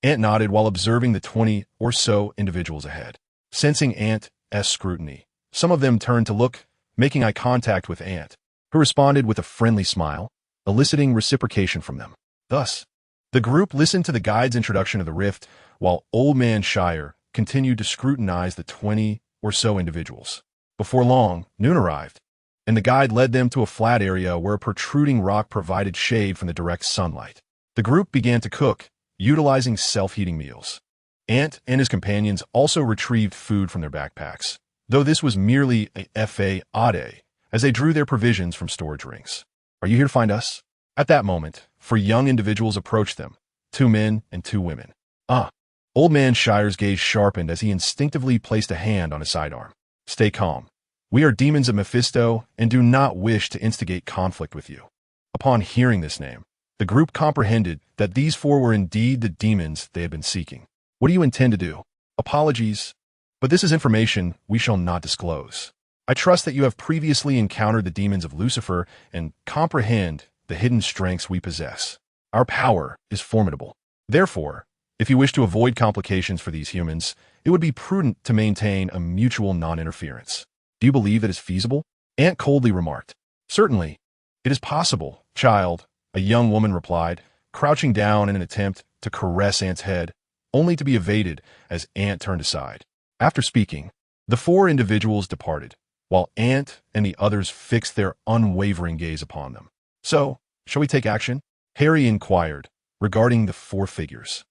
Ant nodded while observing the 20 or so individuals ahead. Sensing Ant's scrutiny, some of them turned to look, making eye contact with Ant, who responded with a friendly smile, eliciting reciprocation from them. Thus, the group listened to the guide's introduction of the rift, while Old Man S.H.I.E.L.D. continued to scrutinize the 20 or so individuals. Before long, noon arrived, and the guide led them to a flat area where a protruding rock provided shade from the direct sunlight. The group began to cook, utilizing self-heating meals. Ant and his companions also retrieved food from their backpacks, though this was merely a S.H.I.E.L.D., as they drew their provisions from storage rings. Are you here to find us? At that moment, 4 young individuals approached them, 2 men and 2 women. Old Man S.H.I.E.L.D.'s gaze sharpened as he instinctively placed a hand on his sidearm. Stay calm. We are demons of Mephisto and do not wish to instigate conflict with you. Upon hearing this name, the group comprehended that these 4 were indeed the demons they had been seeking. What do you intend to do? Apologies, but this is information we shall not disclose. I trust that you have previously encountered the demons of Lucifer and comprehend the hidden strengths we possess. Our power is formidable. Therefore, if you wish to avoid complications for these humans, it would be prudent to maintain a mutual non-interference. Do you believe that is feasible? Ant coldly remarked. Certainly. It is possible, child, a young woman replied, crouching down in an attempt to caress Ant's head, only to be evaded as Ant turned aside. After speaking, the 4 individuals departed, while Ant and the others fixed their unwavering gaze upon them. So, shall we take action? Harry inquired, regarding the 4 figures.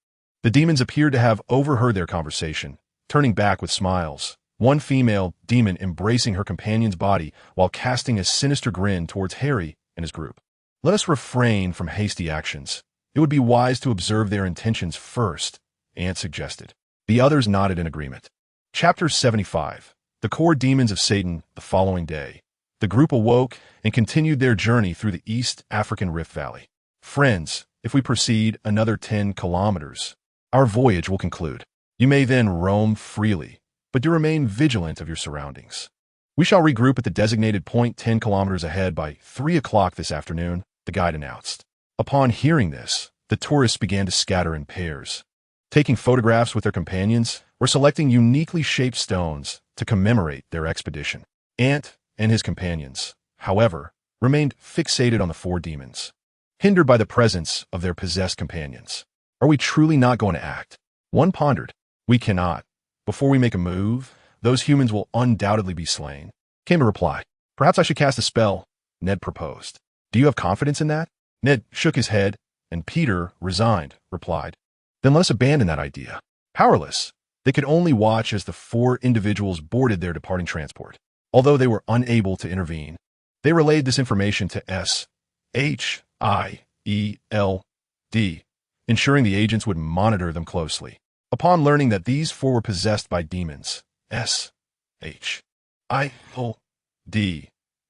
The demons appeared to have overheard their conversation, turning back with smiles, one female demon embracing her companion's body while casting a sinister grin towards Harry and his group. Let us refrain from hasty actions. It would be wise to observe their intentions first, Ant suggested. The others nodded in agreement. Chapter 75. The Core Demons of Satan. The following day, the group awoke and continued their journey through the East African Rift Valley. Friends, if we proceed another 10 kilometers, our voyage will conclude. You may then roam freely, but do remain vigilant of your surroundings. We shall regroup at the designated point 10 kilometers ahead by 3 o'clock this afternoon, the guide announced. Upon hearing this, the tourists began to scatter in pairs, taking photographs with their companions or selecting uniquely shaped stones to commemorate their expedition. Ant and his companions, however, remained fixated on the 4 demons, hindered by the presence of their possessed companions. Are we truly not going to act? One pondered. We cannot. Before we make a move, those humans will undoubtedly be slain. Came a reply. Perhaps I should cast a spell, Ned proposed. Do you have confidence in that? Ned shook his head, and Peter, resigned, replied. Then let us abandon that idea. Powerless. They could only watch as the 4 individuals boarded their departing transport. Although they were unable to intervene, they relayed this information to S.H.I.E.L.D, ensuring the agents would monitor them closely. Upon learning that these 4 were possessed by demons, S.H.I.E.L.D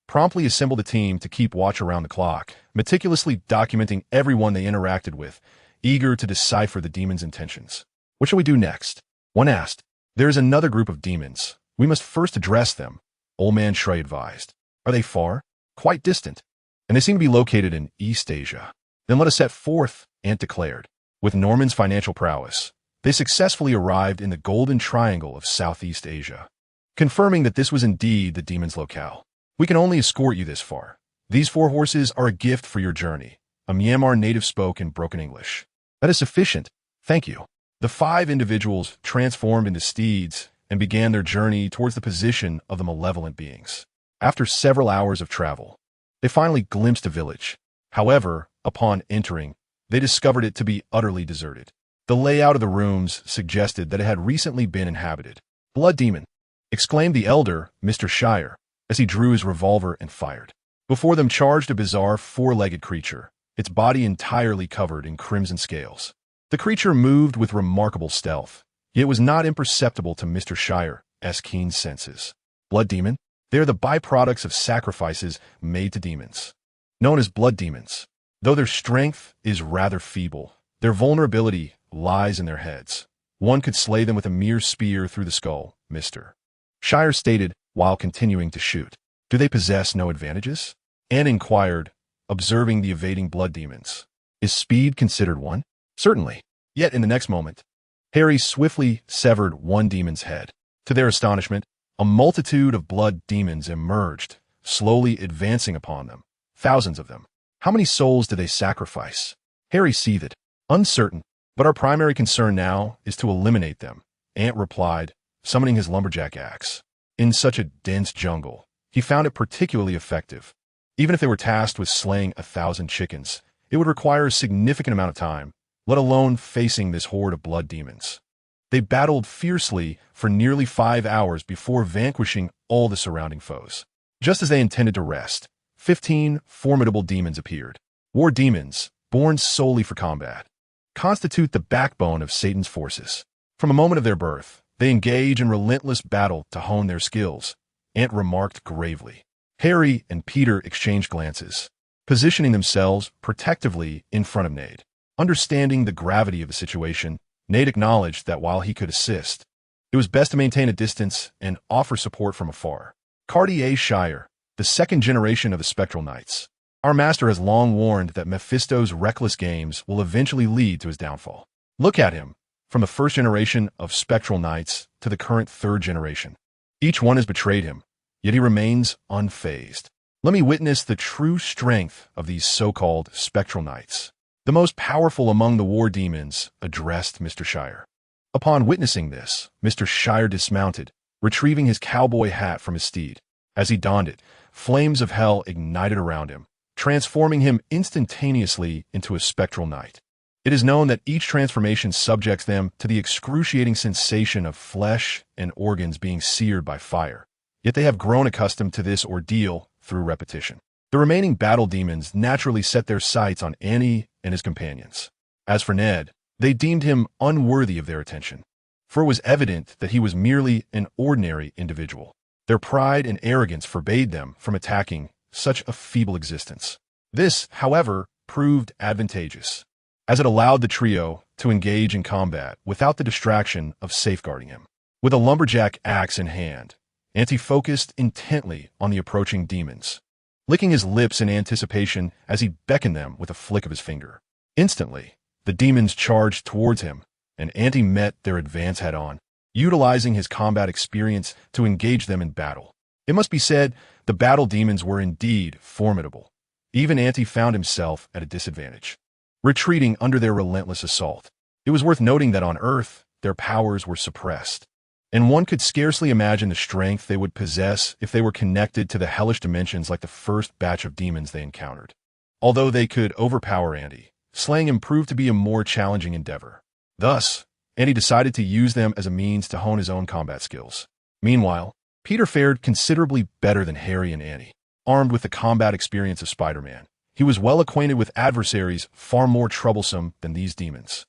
promptly assembled a team to keep watch around the clock, meticulously documenting everyone they interacted with, eager to decipher the demons' intentions. What shall we do next? One asked. There is another group of demons. We must first address them, Old Man S.H.I.E.L.D advised. Are they far? Quite distant, and they seem to be located in East Asia. Then let us set forth, Ant declared. With Norman's financial prowess, they successfully arrived in the Golden Triangle of Southeast Asia, confirming that this was indeed the demon's locale. We can only escort you this far. These 4 horses are a gift for your journey, a Myanmar native spoke in broken English. That is sufficient. Thank you. The 5 individuals transformed into steeds and began their journey towards the position of the malevolent beings. After several hours of travel, they finally glimpsed a village. However, upon entering, they discovered it to be utterly deserted. The layout of the rooms suggested that it had recently been inhabited. Blood demon, exclaimed the elder, Mr. S.H.I.E.L.D, as he drew his revolver and fired. Before them charged a bizarre 4-legged creature, its body entirely covered in crimson scales. The creature moved with remarkable stealth, yet was not imperceptible to Mr. S.H.I.E.L.D's keen senses. Blood demon? They are the byproducts of sacrifices made to demons, known as blood demons. Though their strength is rather feeble, their vulnerability lies in their heads. One could slay them with a mere spear through the skull, Mr. S.H.I.E.L.D stated while continuing to shoot. Do they possess no advantages? Anne inquired, observing the evading blood demons. Is speed considered one? Certainly. Yet in the next moment, Harry swiftly severed one demon's head. To their astonishment, a multitude of blood demons emerged, slowly advancing upon them. Thousands of them. How many souls did they sacrifice? Harry seethed, uncertain, but our primary concern now is to eliminate them, Ant replied, summoning his lumberjack axe. In such a dense jungle, he found it particularly effective. Even if they were tasked with slaying 1,000 chickens, it would require a significant amount of time, let alone facing this horde of blood demons. They battled fiercely for nearly 5 hours before vanquishing all the surrounding foes. Just as they intended to rest, 15 formidable demons appeared. War demons, born solely for combat, constitute the backbone of Satan's forces. From a moment of their birth, they engage in relentless battle to hone their skills, Ant remarked gravely. Harry and Peter exchanged glances, positioning themselves protectively in front of Nade. Understanding the gravity of the situation, Nade acknowledged that while he could assist, it was best to maintain a distance and offer support from afar. Cartier Shire, the 2nd generation of the Spectral Knights. Our master has long warned that Mephisto's reckless games will eventually lead to his downfall. Look at him. From the 1st generation of Spectral Knights to the current 3rd generation. Each one has betrayed him, yet he remains unfazed. Let me witness the true strength of these so-called Spectral Knights. The most powerful among the war demons addressed Mr. S.H.I.E.L.D. Upon witnessing this, Mr. S.H.I.E.L.D dismounted, retrieving his cowboy hat from his steed. As he donned it, flames of hell ignited around him, transforming him instantaneously into a Spectral Knight. It is known that each transformation subjects them to the excruciating sensation of flesh and organs being seared by fire, yet they have grown accustomed to this ordeal through repetition. The remaining battle demons naturally set their sights on Anyue and his companions. As for Ned, they deemed him unworthy of their attention, for it was evident that he was merely an ordinary individual. Their pride and arrogance forbade them from attacking such a feeble existence. This, however, proved advantageous, as it allowed the trio to engage in combat without the distraction of safeguarding him. With a lumberjack axe in hand, Ant focused intently on the approaching demons, licking his lips in anticipation as he beckoned them with a flick of his finger. Instantly, the demons charged towards him, and Ant met their advance head-on, utilizing his combat experience to engage them in battle. It must be said, the battle demons were indeed formidable. Even Ant found himself at a disadvantage, retreating under their relentless assault. It was worth noting that on Earth, their powers were suppressed, and one could scarcely imagine the strength they would possess if they were connected to the hellish dimensions like the first batch of demons they encountered. Although they could overpower Ant, slaying him proved to be a more challenging endeavor. Thus, and he decided to use them as a means to hone his own combat skills. Meanwhile, Peter fared considerably better than Harry and Annie. Armed with the combat experience of Spider-Man, he was well acquainted with adversaries far more troublesome than these demons,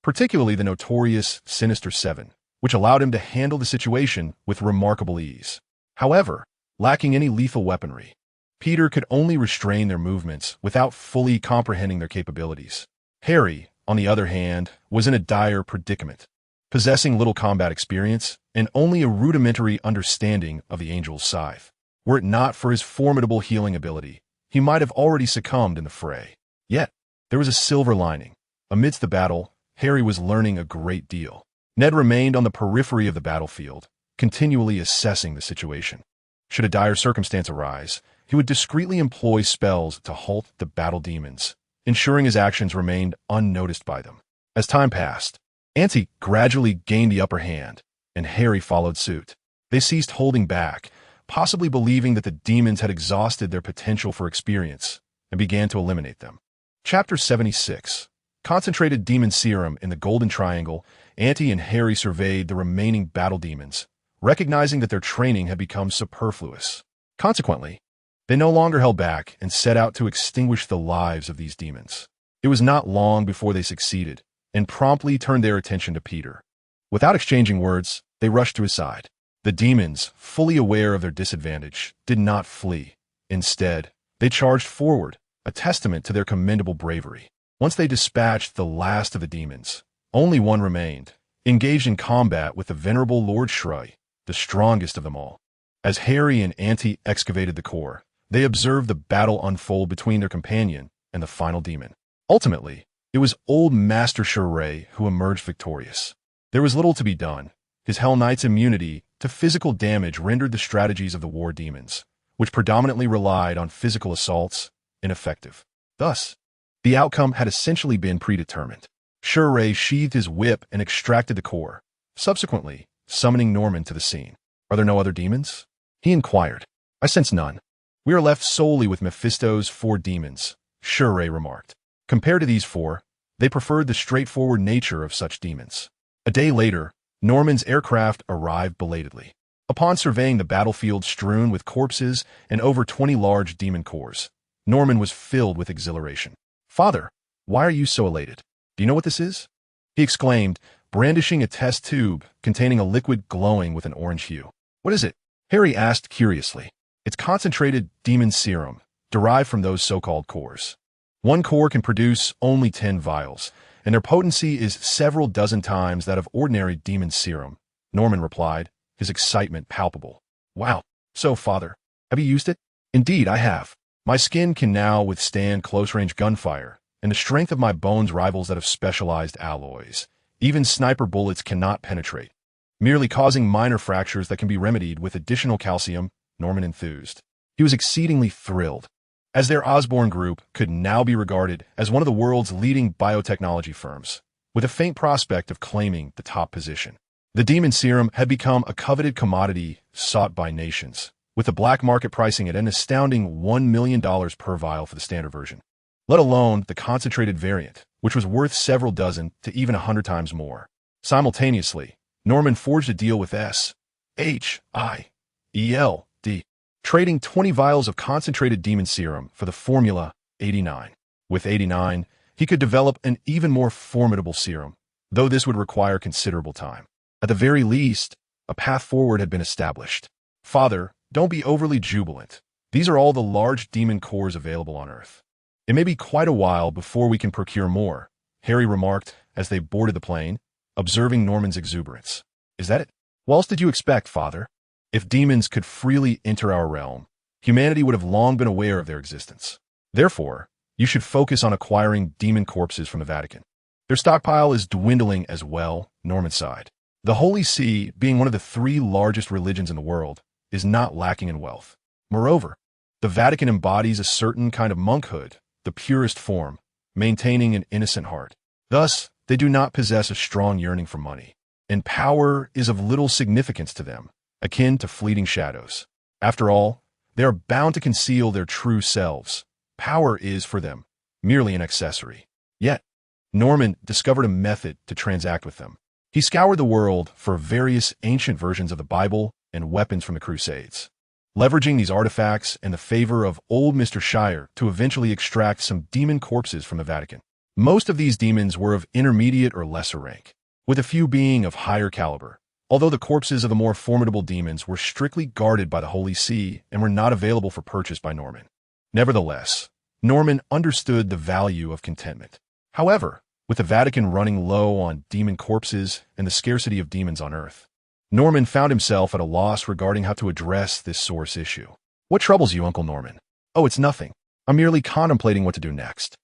particularly the notorious Sinister Seven, which allowed him to handle the situation with remarkable ease. However, lacking any lethal weaponry, Peter could only restrain their movements without fully comprehending their capabilities. Harry, on the other hand, was in a dire predicament. Possessing little combat experience and only a rudimentary understanding of the Angel's scythe, were it not for his formidable healing ability, he might have already succumbed in the fray. Yet, there was a silver lining. Amidst the battle, Harry was learning a great deal. Ned remained on the periphery of the battlefield, continually assessing the situation. Should a dire circumstance arise, he would discreetly employ spells to halt the battle demons, ensuring his actions remained unnoticed by them. As time passed, Auntie gradually gained the upper hand, and Harry followed suit. They ceased holding back, possibly believing that the demons had exhausted their potential for experience, and began to eliminate them. Chapter 76. Concentrated Demon Serum in the Golden Triangle. Auntie and Harry surveyed the remaining battle demons, recognizing that their training had become superfluous. Consequently, they no longer held back and set out to extinguish the lives of these demons. It was not long before they succeeded, and promptly turned their attention to Peter. Without exchanging words, they rushed to his side. The demons, fully aware of their disadvantage, did not flee. Instead, they charged forward, a testament to their commendable bravery. Once they dispatched the last of the demons, only one remained, engaged in combat with the venerable Lord S.H.I.E.L.D, the strongest of them all. As Harry and Auntie excavated the core, they observed the battle unfold between their companion and the final demon. Ultimately, it was old Master S.H.I.E.L.D who emerged victorious. There was little to be done. His Hell Knight's immunity to physical damage rendered the strategies of the war demons, which predominantly relied on physical assaults, ineffective. Thus, the outcome had essentially been predetermined. S.H.I.E.L.D sheathed his whip and extracted the core, subsequently summoning Norman to the scene. "Are there no other demons?" he inquired. "I sense none. We are left solely with Mephisto's 4 demons," S.H.I.E.L.D remarked. Compared to these 4, they preferred the straightforward nature of such demons. A day later, Norman's aircraft arrived belatedly. Upon surveying the battlefield strewn with corpses and over 20 large demon cores, Norman was filled with exhilaration. "Father, why are you so elated? Do you know what this is?" he exclaimed, brandishing a test tube containing a liquid glowing with an orange hue. "What is it?" Harry asked curiously. "It's concentrated demon serum, derived from those so-called cores. One core can produce only 10 vials, and their potency is several dozen times that of ordinary demon serum," Norman replied, his excitement palpable. "Wow. So, Father, have you used it?" "Indeed, I have. My skin can now withstand close-range gunfire, and the strength of my bones rivals that of specialized alloys. Even sniper bullets cannot penetrate, merely causing minor fractures that can be remedied with additional calcium," Norman enthused. He was exceedingly thrilled, as their Osborn group could now be regarded as one of the world's leading biotechnology firms, with a faint prospect of claiming the top position. The demon serum had become a coveted commodity sought by nations, with the black market pricing at an astounding $1 million per vial for the standard version, let alone the concentrated variant, which was worth several dozen to even 100 times more. Simultaneously, Norman forged a deal with S.H.I.E.L.D, trading 20 vials of concentrated demon serum for the formula 89. With 89, he could develop an even more formidable serum, though this would require considerable time. At the very least, a path forward had been established. "Father, don't be overly jubilant. These are all the large demon cores available on Earth. It may be quite a while before we can procure more," Harry remarked as they boarded the plane, observing Norman's exuberance. "Is that it? What else did you expect, Father? If demons could freely enter our realm, humanity would have long been aware of their existence. Therefore, you should focus on acquiring demon corpses from the Vatican. Their stockpile is dwindling as well," Norman sighed. "The Holy See, being one of the 3 largest religions in the world, is not lacking in wealth. Moreover, the Vatican embodies a certain kind of monkhood, the purest form, maintaining an innocent heart. Thus, they do not possess a strong yearning for money, and power is of little significance to them, akin to fleeting shadows. After all, they are bound to conceal their true selves. Power is, for them, merely an accessory. Yet, Norman discovered a method to transact with them. He He scoured the world for various ancient versions of the Bible and weapons from the Crusades, leveraging these artifacts and the favor of old Mr. Shire to eventually extract some demon corpses from the Vatican. Most of these demons were of intermediate or lesser rank, with a few being of higher caliber, although the corpses of the more formidable demons were strictly guarded by the Holy See and were not available for purchase by Norman. Nevertheless, Norman understood the value of contentment. However, with the Vatican running low on demon corpses and the scarcity of demons on Earth, Norman found himself at a loss regarding how to address this source issue. What troubles you, Uncle Norman? Oh, it's nothing. I'm merely contemplating what to do next.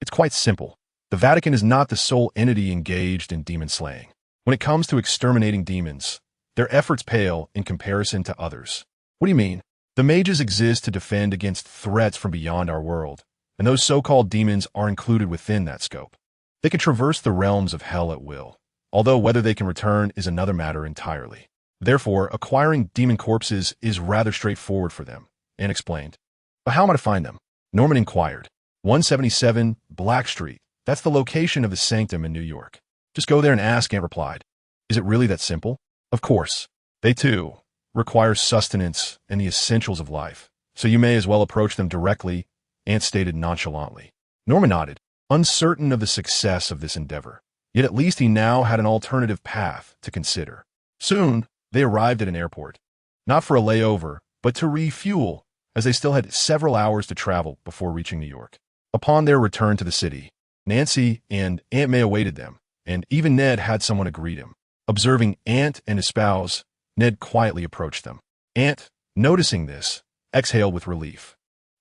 It's quite simple. The Vatican is not the sole entity engaged in demon slaying. When it comes to exterminating demons, their efforts pale in comparison to others. What do you mean? The mages exist to defend against threats from beyond our world, and those so-called demons are included within that scope. They can traverse the realms of hell at will, although whether they can return is another matter entirely. Therefore, acquiring demon corpses is rather straightforward for them, Ant explained. But how am I to find them? Norman inquired. 177 Black Street. That's the location of the Sanctum in New York. Just go there and ask, Ant replied. Is it really that simple? Of course. They, too, require sustenance and the essentials of life, so you may as well approach them directly, Ant stated nonchalantly. Norman nodded, uncertain of the success of this endeavor. Yet at least he now had an alternative path to consider. Soon, they arrived at an airport. Not for a layover, but to refuel, as they still had several hours to travel before reaching New York. Upon their return to the city, Nancy and Aunt May awaited them, and even Ned had someone to greet him. Observing Ant and his spouse, Ned quietly approached them. Ant, noticing this, exhaled with relief.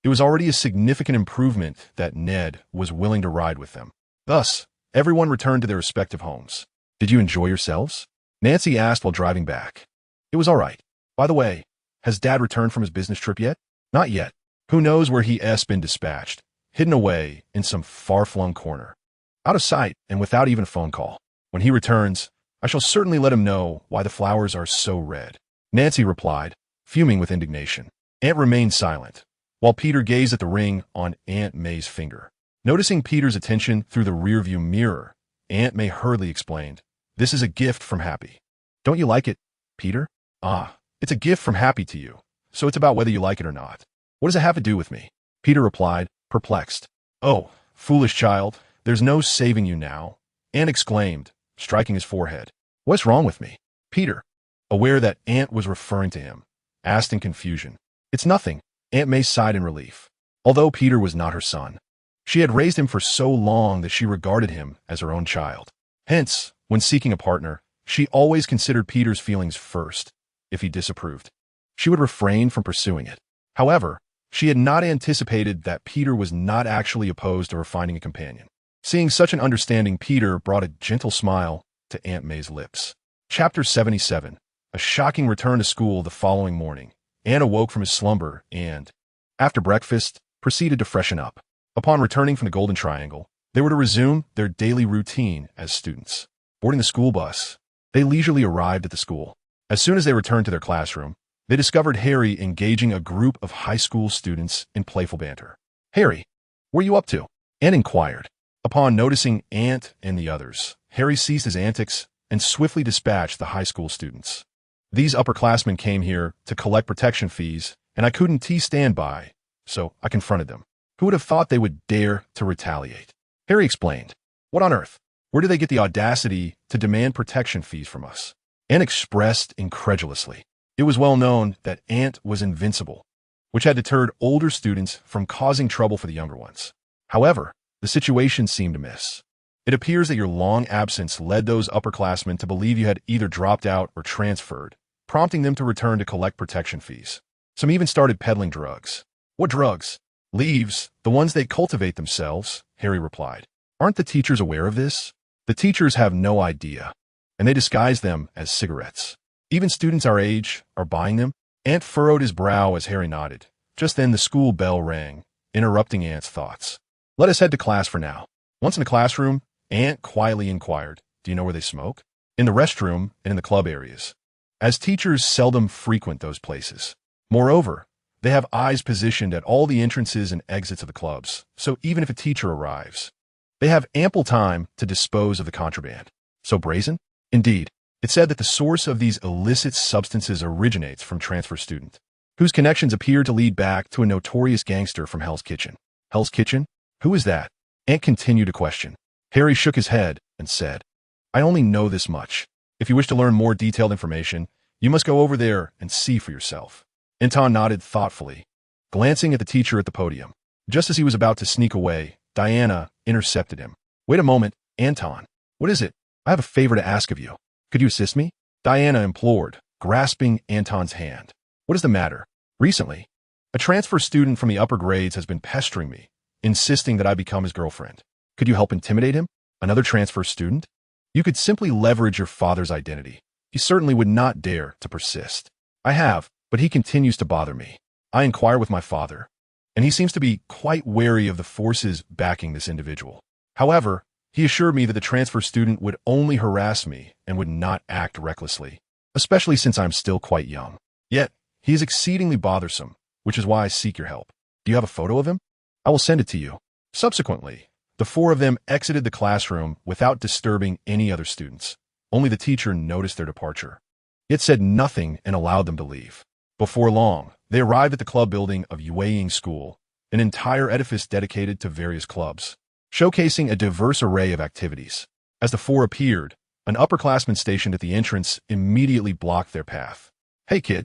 It was already a significant improvement that Ned was willing to ride with them. Thus, everyone returned to their respective homes. Did you enjoy yourselves? Nancy asked while driving back. It was all right. By the way, has Dad returned from his business trip yet? Not yet. Who knows where he's been dispatched, hidden away in some far-flung corner. Out of sight and without even a phone call. When he returns, I shall certainly let him know why the flowers are so red. Nancy replied, fuming with indignation. Ant remained silent, while Peter gazed at the ring on Aunt May's finger. Noticing Peter's attention through the rearview mirror, Aunt May hurriedly explained, "This is a gift from Happy." Don't you like it, Peter? Ah, it's a gift from Happy to you, so it's about whether you like it or not. What does it have to do with me? Peter replied, perplexed. Oh, foolish child, there's no saving you now, Aunt exclaimed, striking his forehead. What's wrong with me? Peter, aware that Aunt was referring to him, asked in confusion. It's nothing, Aunt May sighed in relief. Although Peter was not her son, she had raised him for so long that she regarded him as her own child. Hence, when seeking a partner, she always considered Peter's feelings first. If he disapproved, she would refrain from pursuing it. However, she had not anticipated that Peter was not actually opposed to her finding a companion. Seeing such an understanding, Peter brought a gentle smile to Aunt May's lips. Chapter 77. A shocking return to school the following morning. Ant awoke from his slumber and, after breakfast, proceeded to freshen up. Upon returning from the Golden Triangle, they were to resume their daily routine as students. Boarding the school bus, they leisurely arrived at the school. As soon as they returned to their classroom, they discovered Harry engaging a group of high school students in playful banter. Harry, what are you up to? Ant inquired. Upon noticing Ant and the others, Harry ceased his antics and swiftly dispatched the high school students. These upperclassmen came here to collect protection fees, and I couldn't stand by, so I confronted them. Who would have thought they would dare to retaliate? Harry explained. What on earth? Where do they get the audacity to demand protection fees from us? Ant expressed incredulously. It was well known that Ant was invincible, which had deterred older students from causing trouble for the younger ones. However, the situation seemed amiss. It appears that your long absence led those upperclassmen to believe you had either dropped out or transferred, prompting them to return to collect protection fees. Some even started peddling drugs. What drugs? Leaves, the ones they cultivate themselves, Harry replied. Aren't the teachers aware of this? The teachers have no idea, and they disguise them as cigarettes. Even students our age are buying them. Ant furrowed his brow as Harry nodded. Just then the school bell rang, interrupting Ant's thoughts. Let us head to class for now. Once in the classroom, Ant quietly inquired, do you know where they smoke? In the restroom and in the club areas, as teachers seldom frequent those places. Moreover, they have eyes positioned at all the entrances and exits of the clubs, so even if a teacher arrives, they have ample time to dispose of the contraband. So brazen? Indeed, it said that the source of these illicit substances originates from transfer student, whose connections appear to lead back to a notorious gangster from Hell's Kitchen. Hell's Kitchen? Who is that? Ant continued to question. Harry shook his head and said, I only know this much. If you wish to learn more detailed information, you must go over there and see for yourself. Anton nodded thoughtfully, glancing at the teacher at the podium. Just as he was about to sneak away, Diana intercepted him. Wait a moment, Anton. What is it? I have a favor to ask of you. Could you assist me? Diana implored, grasping Anton's hand. What is the matter? Recently, a transfer student from the upper grades has been pestering me, insisting that I become his girlfriend. Could you help intimidate him? Another transfer student? You could simply leverage your father's identity. He certainly would not dare to persist. I have, but he continues to bother me. I inquire with my father, and he seems to be quite wary of the forces backing this individual. However, he assured me that the transfer student would only harass me and would not act recklessly, especially since I'm still quite young. Yet, he is exceedingly bothersome, which is why I seek your help. Do you have a photo of him? I will send it to you. Subsequently, the four of them exited the classroom without disturbing any other students. Only the teacher noticed their departure. It said nothing and allowed them to leave. Before long, they arrived at the club building of Yue School, an entire edifice dedicated to various clubs, showcasing a diverse array of activities. As the four appeared, an upperclassman stationed at the entrance immediately blocked their path. Hey kid,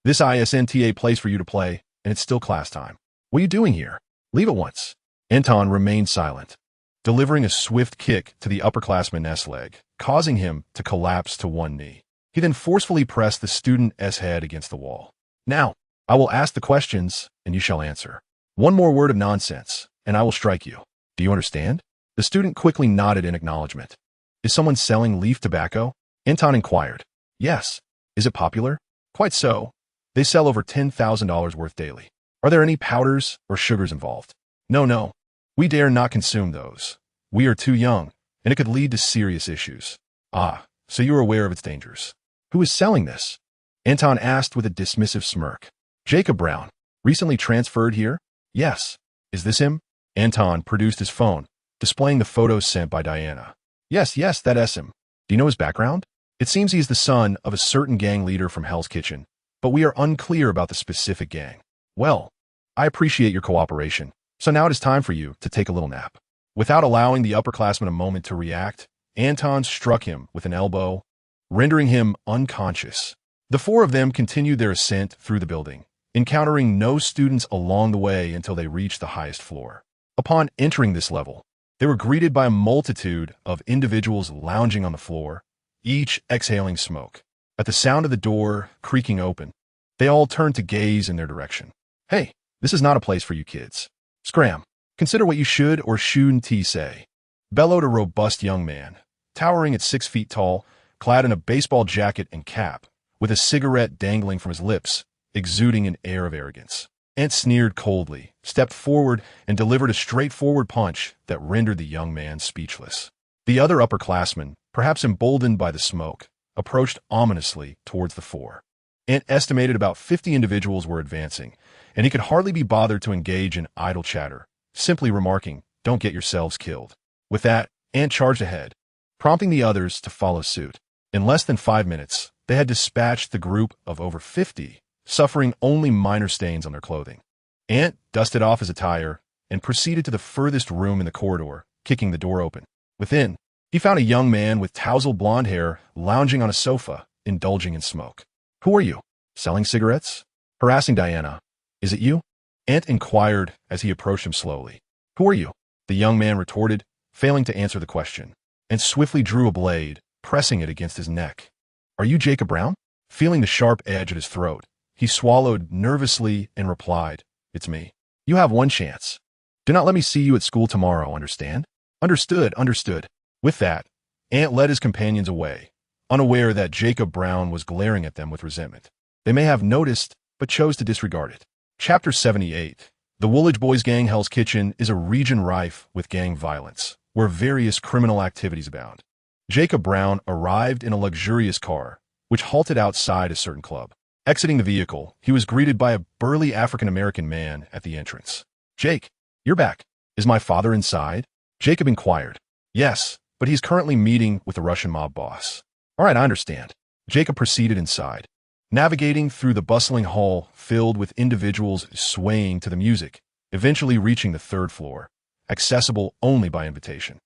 this isn't a place for you to play, and it's still class time. What are you doing here? Leave at once. Anton remained silent, delivering a swift kick to the upperclassman's leg, causing him to collapse to one knee. He then forcefully pressed the student's head against the wall. Now, I will ask the questions, and you shall answer. One more word of nonsense, and I will strike you. Do you understand? The student quickly nodded in acknowledgement. Is someone selling leaf tobacco? Anton inquired. Yes. Is it popular? Quite so. They sell over $10,000 worth daily. Are there any powders or sugars involved? No. We dare not consume those. We are too young, and it could lead to serious issues. Ah, so you are aware of its dangers. Who is selling this? Anton asked with a dismissive smirk. Jacob Brown. Recently transferred here? Yes. Is this him? Anton produced his phone, displaying the photos sent by Diana. Yes, that's him. Do you know his background? It seems he is the son of a certain gang leader from Hell's Kitchen, but we are unclear about the specific gang. Well, I appreciate your cooperation, so now it is time for you to take a little nap. Without allowing the upperclassman a moment to react, Anton struck him with an elbow, rendering him unconscious. The four of them continued their ascent through the building, encountering no students along the way until they reached the highest floor. Upon entering this level, they were greeted by a multitude of individuals lounging on the floor, each exhaling smoke. At the sound of the door creaking open, they all turned to gaze in their direction. Hey, this is not a place for you kids. Scram, consider what you should or shouldn't say, bellowed a robust young man, towering at 6 feet tall, clad in a baseball jacket and cap, with a cigarette dangling from his lips, exuding an air of arrogance. Ant sneered coldly, stepped forward, and delivered a straightforward punch that rendered the young man speechless. The other upperclassmen, perhaps emboldened by the smoke, approached ominously towards the four. Ant estimated about 50 individuals were advancing, and he could hardly be bothered to engage in idle chatter, simply remarking, "Don't get yourselves killed." With that, Ant charged ahead, prompting the others to follow suit. In less than 5 minutes, they had dispatched the group of over 50, suffering only minor stains on their clothing. Ant dusted off his attire and proceeded to the furthest room in the corridor, kicking the door open. Within, he found a young man with tousled blonde hair lounging on a sofa, indulging in smoke. Who are you? Selling cigarettes? Harassing Diana. Is it you? Ant inquired as he approached him slowly. Who are you? The young man retorted, failing to answer the question, and swiftly drew a blade, pressing it against his neck. Are you Jacob Brown? Feeling the sharp edge at his throat, he swallowed nervously and replied, It's me. You have one chance. Do not let me see you at school tomorrow, understand? Understood. With that, Ant led his companions away, unaware that Jacob Brown was glaring at them with resentment. They may have noticed, but chose to disregard it. Chapter 78. The Woolwich Boys Gang Hell's Kitchen is a region rife with gang violence, where various criminal activities abound. Jacob Brown arrived in a luxurious car, which halted outside a certain club. Exiting the vehicle, he was greeted by a burly African-American man at the entrance. Jake, you're back. Is my father inside? Jacob inquired. Yes, but he's currently meeting with the Russian mob boss. All right, I understand. Jacob proceeded inside, navigating through the bustling hall filled with individuals swaying to the music, eventually reaching the third floor, accessible only by invitation.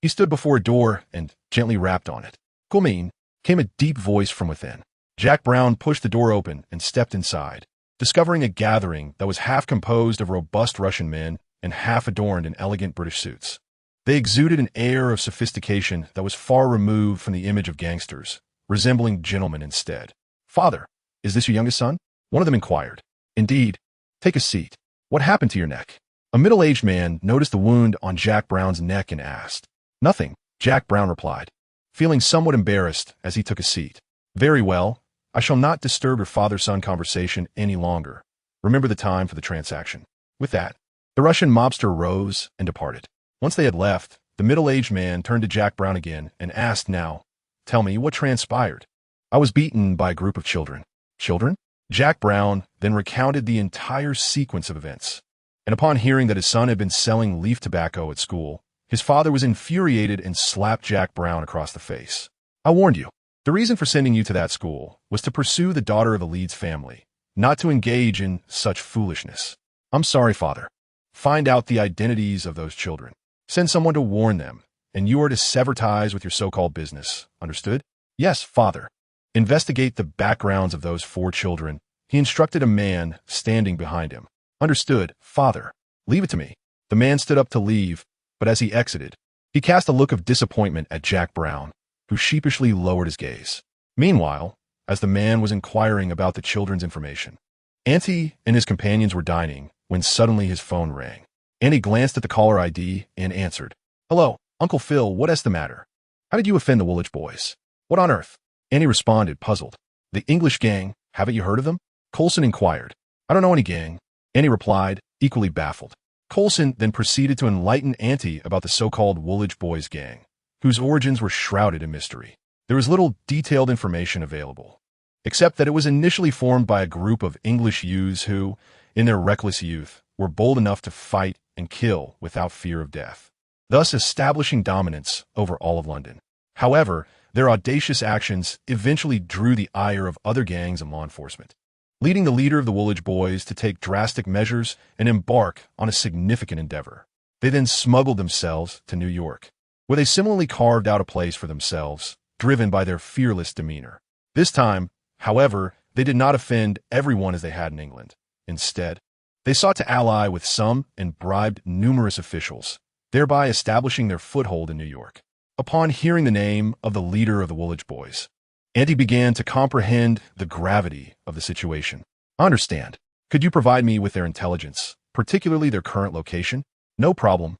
He stood before a door and gently rapped on it. "Come in," came a deep voice from within. Jack Brown pushed the door open and stepped inside, discovering a gathering that was half composed of robust Russian men and half adorned in elegant British suits. They exuded an air of sophistication that was far removed from the image of gangsters, resembling gentlemen instead. "Father, is this your youngest son?" one of them inquired. "Indeed. Take a seat. What happened to your neck?" A middle-aged man noticed the wound on Jack Brown's neck and asked. "Nothing," Jack Brown replied, feeling somewhat embarrassed as he took a seat. "Very well. I shall not disturb your father-son conversation any longer. Remember the time for the transaction." With that, the Russian mobster rose and departed. Once they had left, the middle-aged man turned to Jack Brown again and asked, "Now, tell me what transpired." "I was beaten by a group of children." "Children?" Jack Brown then recounted the entire sequence of events. And upon hearing that his son had been selling leaf tobacco at school, his father was infuriated and slapped Jack Brown across the face. "I warned you. The reason for sending you to that school was to pursue the daughter of the Leeds family, not to engage in such foolishness." "I'm sorry, father. Find out the identities of those children. Send someone to warn them, and you are to sever ties with your so-called business. Understood?" "Yes, father." "Investigate the backgrounds of those 4 children," he instructed a man standing behind him. "Understood, father." "Leave it to me." The man stood up to leave, but as he exited, he cast a look of disappointment at Jack Brown, who sheepishly lowered his gaze. Meanwhile, as the man was inquiring about the children's information, Auntie and his companions were dining when suddenly his phone rang. Annie glanced at the caller ID and answered. "Hello, Uncle Phil, what's the matter? How did you offend the Woolwich boys? What on earth?" Annie responded, puzzled. "The English gang, haven't you heard of them?" Coulson inquired. "I don't know any gang," Annie replied, equally baffled. Coulson then proceeded to enlighten Auntie about the so-called Woolwich boys gang, whose origins were shrouded in mystery. There was little detailed information available, except that it was initially formed by a group of English youths who, in their reckless youth, were bold enough to fight and kill without fear of death, thus establishing dominance over all of London. However, their audacious actions eventually drew the ire of other gangs and law enforcement, leading the leader of the Woolwich boys to take drastic measures and embark on a significant endeavor. They then smuggled themselves to New York, where they similarly carved out a place for themselves, driven by their fearless demeanor. This time, however, they did not offend everyone as they had in England. Instead, they sought to ally with some and bribed numerous officials, thereby establishing their foothold in New York. Upon hearing the name of the leader of the Woolwich boys, Auntie began to comprehend the gravity of the situation. "I understand. Could you provide me with their intelligence, particularly their current location?" "No problem.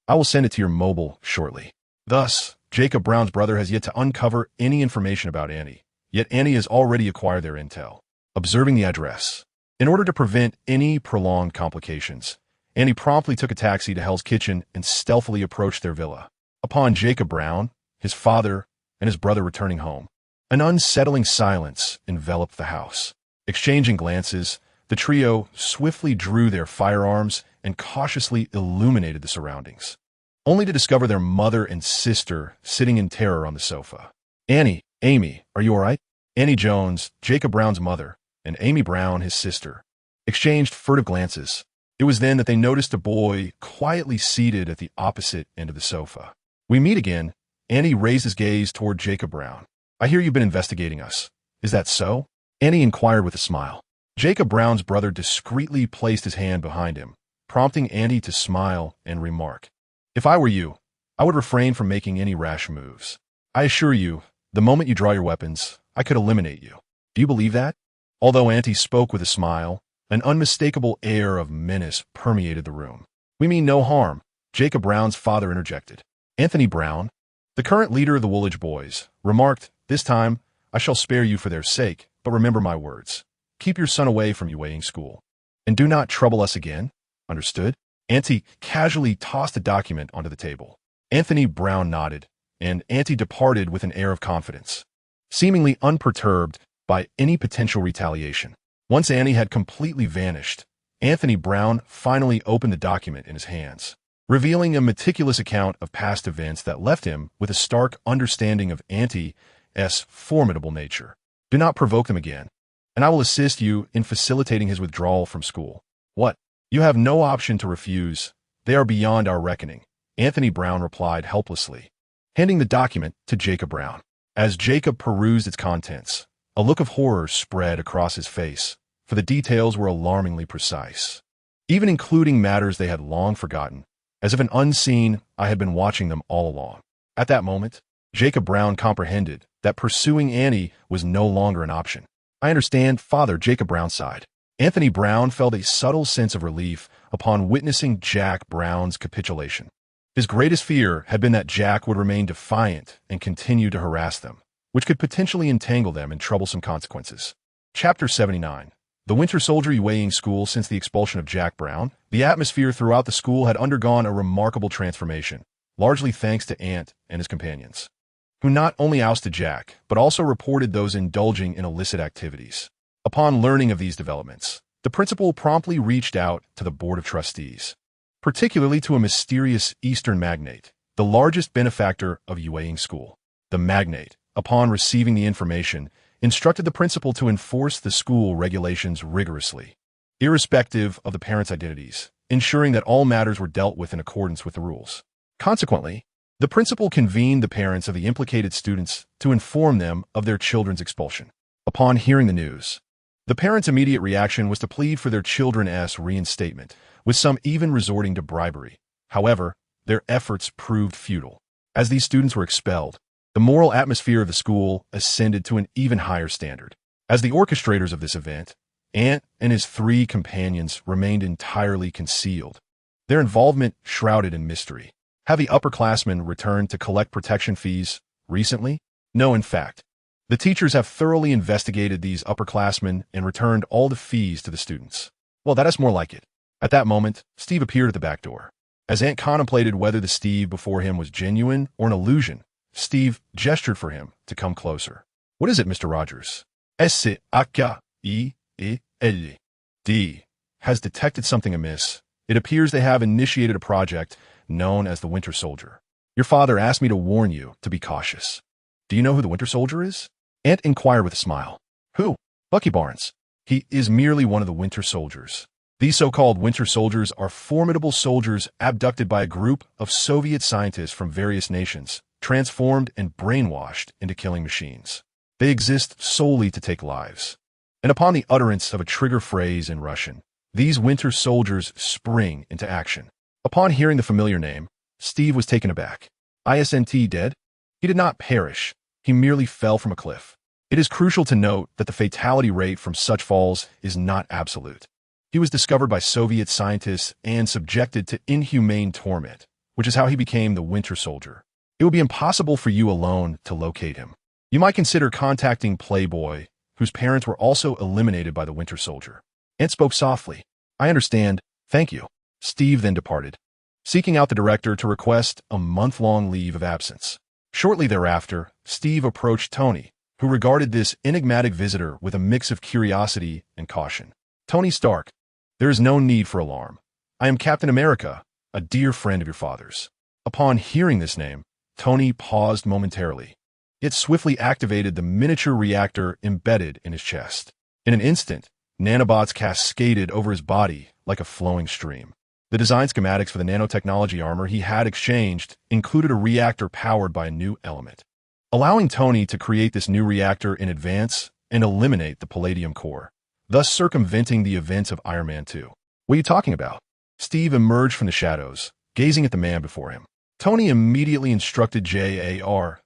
I will send it to your mobile shortly." Thus, Jacob Brown's brother has yet to uncover any information about Annie, yet Annie has already acquired their intel. Observing the address, in order to prevent any prolonged complications, Annie promptly took a taxi to Hell's Kitchen and stealthily approached their villa. Upon Jacob Brown, his father, and his brother returning home, an unsettling silence enveloped the house. Exchanging glances, the trio swiftly drew their firearms and cautiously illuminated the surroundings, only to discover their mother and sister sitting in terror on the sofa. "Annie, Amy, are you all right?" Annie Jones, Jacob Brown's mother, and Amy Brown, his sister, exchanged furtive glances. It was then that they noticed a boy quietly seated at the opposite end of the sofa. "We meet again." Annie raised his gaze toward Jacob Brown. "I hear you've been investigating us. Is that so?" Annie inquired with a smile. Jacob Brown's brother discreetly placed his hand behind him, prompting Annie to smile and remark, "If I were you, I would refrain from making any rash moves. I assure you, the moment you draw your weapons, I could eliminate you. Do you believe that?" Although Auntie spoke with a smile, an unmistakable air of menace permeated the room. "We mean no harm," Jacob Brown's father interjected. Anthony Brown, the current leader of the Woolwich boys, remarked, "This time, I shall spare you for their sake, but remember my words. Keep your son away from Ewing School. And do not trouble us again. Understood?" Auntie casually tossed a document onto the table. Anthony Brown nodded, and Auntie departed with an air of confidence, seemingly unperturbed by any potential retaliation. Once Annie had completely vanished, Anthony Brown finally opened the document in his hands, revealing a meticulous account of past events that left him with a stark understanding of Auntie S.H.I.E.L.D's formidable nature. Do not provoke them again, and I will assist you in facilitating his withdrawal from school. What? You have no option to refuse. They are beyond our reckoning, Anthony Brown replied helplessly, handing the document to Jacob Brown. As Jacob perused its contents, a look of horror spread across his face, for the details were alarmingly precise, even including matters they had long forgotten. As if an unseen eye had been watching them all along. At that moment, Jacob Brown comprehended that pursuing Annie was no longer an option. I understand, Father, Jacob Brown sighed. Anthony Brown felt a subtle sense of relief upon witnessing Jack Brown's capitulation. His greatest fear had been that Jack would remain defiant and continue to harass them, which could potentially entangle them in troublesome consequences. Chapter 79. The Winter Soldier Yueying School. Since the expulsion of Jack Brown, the atmosphere throughout the school had undergone a remarkable transformation, largely thanks to Ant and his companions, who not only ousted Jack, but also reported those indulging in illicit activities. Upon learning of these developments, the principal promptly reached out to the Board of Trustees, particularly to a mysterious Eastern magnate, the largest benefactor of Yueying School. The magnate, upon receiving the information, instructed the principal to enforce the school regulations rigorously, irrespective of the parents' identities, ensuring that all matters were dealt with in accordance with the rules. Consequently, the principal convened the parents of the implicated students to inform them of their children's expulsion. Upon hearing the news, the parents' immediate reaction was to plead for their children's reinstatement, with some even resorting to bribery. However, their efforts proved futile. As these students were expelled, the moral atmosphere of the school ascended to an even higher standard. As the orchestrators of this event, Ant and his 3 companions remained entirely concealed, their involvement shrouded in mystery. Have the upperclassmen returned to collect protection fees recently? No, in fact. The teachers have thoroughly investigated these upperclassmen and returned all the fees to the students. Well, that is more like it. At that moment, Steve appeared at the back door. As Ant contemplated whether the Steve before him was genuine or an illusion, Steve gestured for him to come closer. What is it, Mr. Rogers? S.H.I.E.L.D has detected something amiss. It appears they have initiated a project known as the Winter Soldier. Your father asked me to warn you to be cautious. Do you know who the Winter Soldier is? Ant inquired with a smile. Who? Bucky Barnes. He is merely one of the Winter Soldiers. These so-called Winter Soldiers are formidable soldiers abducted by a group of Soviet scientists from various nations, transformed and brainwashed into killing machines. They exist solely to take lives. And upon the utterance of a trigger phrase in Russian, these Winter Soldiers spring into action. Upon hearing the familiar name, Steve was taken aback. Isn't dead? He did not perish. He merely fell from a cliff. It is crucial to note that the fatality rate from such falls is not absolute. He was discovered by Soviet scientists and subjected to inhumane torment, which is how he became the Winter Soldier. It would be impossible for you alone to locate him. You might consider contacting Playboy, whose parents were also eliminated by the Winter Soldier. Ant spoke softly. I understand. Thank you. Steve then departed, seeking out the director to request a month-long leave of absence. Shortly thereafter, Steve approached Tony, who regarded this enigmatic visitor with a mix of curiosity and caution. Tony Stark, there is no need for alarm. I am Captain America, a dear friend of your father's. Upon hearing this name, Tony paused momentarily, yet swiftly activated the miniature reactor embedded in his chest. In an instant, nanobots cascaded over his body like a flowing stream. The design schematics for the nanotechnology armor he had exchanged included a reactor powered by a new element, allowing Tony to create this new reactor in advance and eliminate the palladium core, thus circumventing the events of Iron Man 2. What are you talking about? Steve emerged from the shadows, gazing at the man before him. Tony immediately instructed JARVIS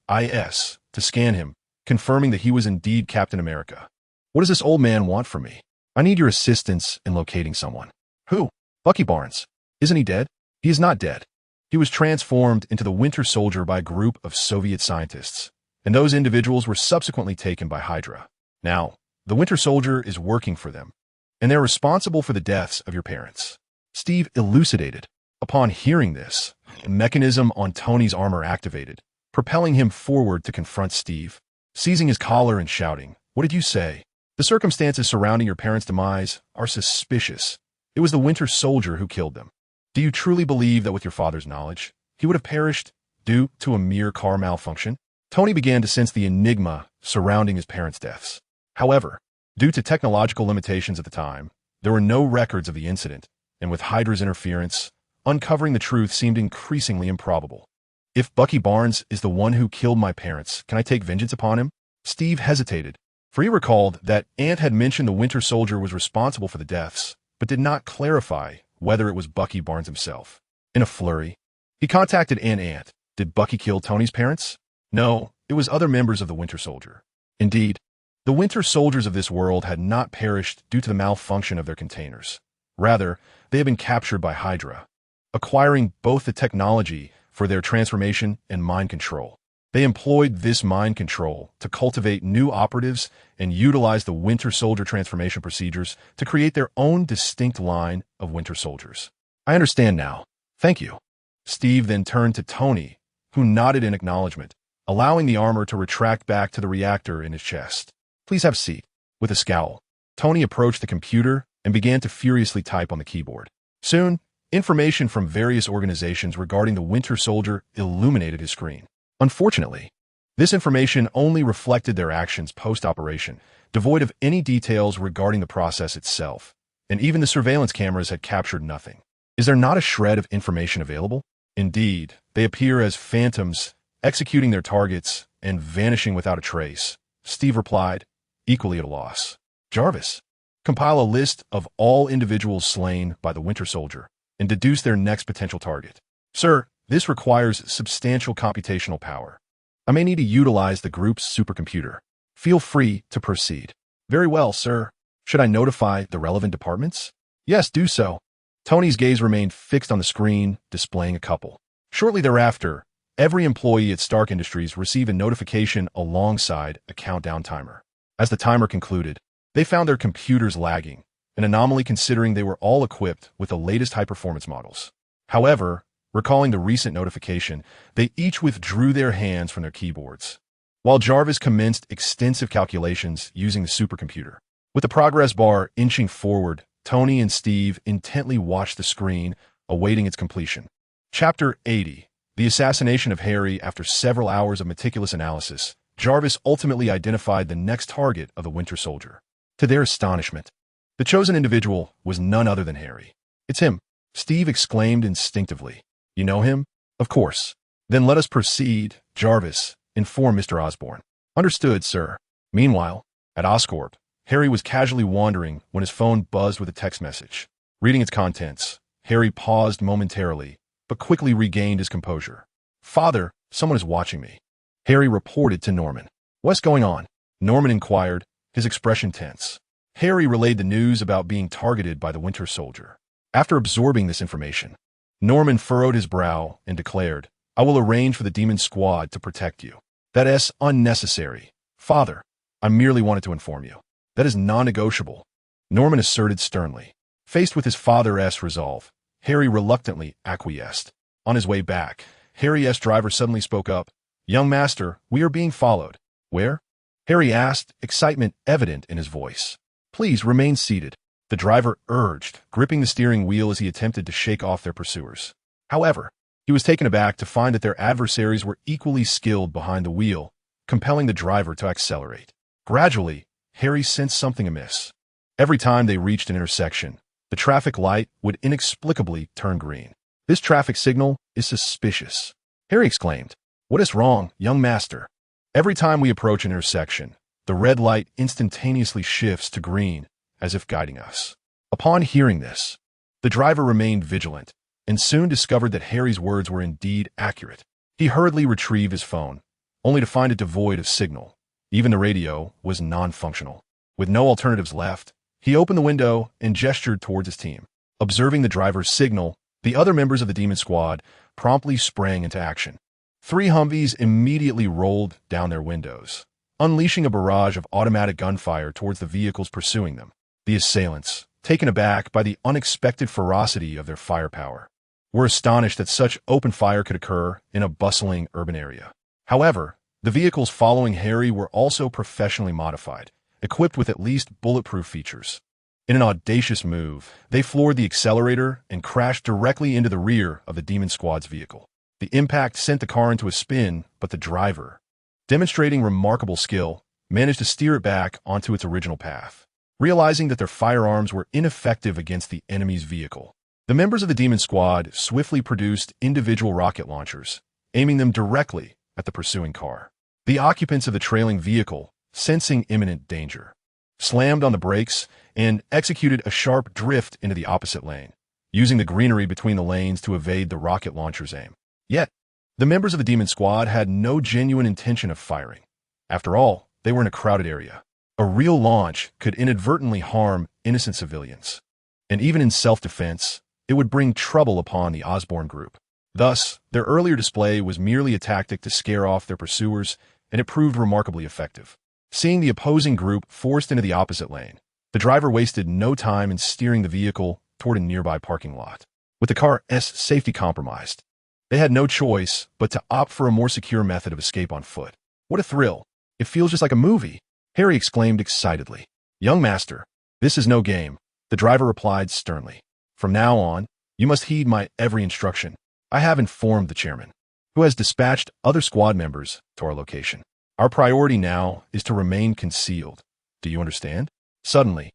to scan him, confirming that he was indeed Captain America. What does this old man want from me? I need your assistance in locating someone. Who? Bucky Barnes. Isn't he dead? He is not dead. He was transformed into the Winter Soldier by a group of Soviet scientists, and those individuals were subsequently taken by Hydra. Now, the Winter Soldier is working for them, and they're responsible for the deaths of your parents. Steve elucidated. Upon hearing this, the mechanism on Tony's armor activated, propelling him forward to confront Steve, seizing his collar and shouting, "What did you say? The circumstances surrounding your parents' demise are suspicious. It was the Winter Soldier who killed them. Do you truly believe that with your father's knowledge, he would have perished due to a mere car malfunction?" Tony began to sense the enigma surrounding his parents' deaths. However, due to technological limitations at the time, there were no records of the incident, and with Hydra's interference, uncovering the truth seemed increasingly improbable. If Bucky Barnes is the one who killed my parents, can I take vengeance upon him? Steve hesitated, for he recalled that Ant had mentioned the Winter Soldier was responsible for the deaths, but did not clarify whether it was Bucky Barnes himself. In a flurry, he contacted Ant. Did Bucky kill Tony's parents? No, it was other members of the Winter Soldier. Indeed, the Winter Soldiers of this world had not perished due to the malfunction of their containers. Rather, they had been captured by Hydra, acquiring both the technology for their transformation and mind control. They employed this mind control to cultivate new operatives and utilize the Winter Soldier transformation procedures to create their own distinct line of Winter Soldiers. I understand now. Thank you. Steve then turned to Tony, who nodded in acknowledgement, allowing the armor to retract back to the reactor in his chest. Please have a seat. With a scowl, Tony approached the computer and began to furiously type on the keyboard. Soon, information from various organizations regarding the Winter Soldier illuminated his screen. Unfortunately, this information only reflected their actions post-operation, devoid of any details regarding the process itself, and even the surveillance cameras had captured nothing. Is there not a shred of information available? Indeed, they appear as phantoms, executing their targets and vanishing without a trace. Steve replied, equally at a loss. Jarvis, compile a list of all individuals slain by the Winter Soldier and deduce their next potential target. Sir, this requires substantial computational power. I may need to utilize the group's supercomputer. Feel free to proceed. Very well, sir. Should I notify the relevant departments? Yes, do so. Tony's gaze remained fixed on the screen, displaying a couple. Shortly thereafter, every employee at Stark Industries received a notification alongside a countdown timer. As the timer concluded, they found their computers lagging, an anomaly considering they were all equipped with the latest high-performance models. However, recalling the recent notification, they each withdrew their hands from their keyboards, while Jarvis commenced extensive calculations using the supercomputer. With the progress bar inching forward, Tony and Steve intently watched the screen, awaiting its completion. Chapter 80. The assassination of Harry. After several hours of meticulous analysis, Jarvis ultimately identified the next target of the Winter Soldier. To their astonishment, the chosen individual was none other than Harry. It's him, Steve exclaimed instinctively. You know him? Of course. Then let us proceed. Jarvis, inform Mr. Osborn. Understood, sir. Meanwhile, at Oscorp, Harry was casually wandering when his phone buzzed with a text message. Reading its contents, Harry paused momentarily, but quickly regained his composure. Father, someone is watching me. Harry reported to Norman. What's going on? Norman inquired, his expression tense. Harry relayed the news about being targeted by the Winter Soldier. After absorbing this information, Norman furrowed his brow and declared, I will arrange for the Demon Squad to protect you. That is unnecessary. Father, I merely wanted to inform you. That is non-negotiable, Norman asserted sternly. Faced with his father's resolve, Harry reluctantly acquiesced. On his way back, Harry's driver suddenly spoke up. Young master, we are being followed. Where? Harry asked, excitement evident in his voice. Please remain seated, the driver urged, gripping the steering wheel as he attempted to shake off their pursuers. However, he was taken aback to find that their adversaries were equally skilled behind the wheel, compelling the driver to accelerate. Gradually, Harry sensed something amiss. Every time they reached an intersection, the traffic light would inexplicably turn green. This traffic signal is suspicious, Harry exclaimed. What is wrong, young master? Every time we approach an intersection, the red light instantaneously shifts to green, as if guiding us. Upon hearing this, the driver remained vigilant, and soon discovered that Harry's words were indeed accurate. He hurriedly retrieved his phone, only to find it devoid of signal. Even the radio was non-functional. With no alternatives left, he opened the window and gestured towards his team. Observing the driver's signal, the other members of the Demon Squad promptly sprang into action. 3 Humvees immediately rolled down their windows, unleashing a barrage of automatic gunfire towards the vehicles pursuing them. The assailants, taken aback by the unexpected ferocity of their firepower, were astonished that such open fire could occur in a bustling urban area. However, the vehicles following Harry were also professionally modified, equipped with at least bulletproof features. In an audacious move, they floored the accelerator and crashed directly into the rear of the Demon Squad's vehicle. The impact sent the car into a spin, but the driver, demonstrating remarkable skill, managed to steer it back onto its original path. Realizing that their firearms were ineffective against the enemy's vehicle, the members of the Demon Squad swiftly produced individual rocket launchers, aiming them directly at the pursuing car. The occupants of the trailing vehicle, sensing imminent danger, slammed on the brakes and executed a sharp drift into the opposite lane, using the greenery between the lanes to evade the rocket launcher's aim. Yet, the members of the Demon Squad had no genuine intention of firing. After all, they were in a crowded area. A real launch could inadvertently harm innocent civilians, and even in self-defense, it would bring trouble upon the Osborne group. Thus, their earlier display was merely a tactic to scare off their pursuers, and it proved remarkably effective. Seeing the opposing group forced into the opposite lane, the driver wasted no time in steering the vehicle toward a nearby parking lot. With the car's safety compromised, they had no choice but to opt for a more secure method of escape on foot. What a thrill! It feels just like a movie, Harry exclaimed excitedly. Young master, this is no game, the driver replied sternly. From now on, you must heed my every instruction. I have informed the chairman, who has dispatched other squad members to our location. Our priority now is to remain concealed. Do you understand? Suddenly,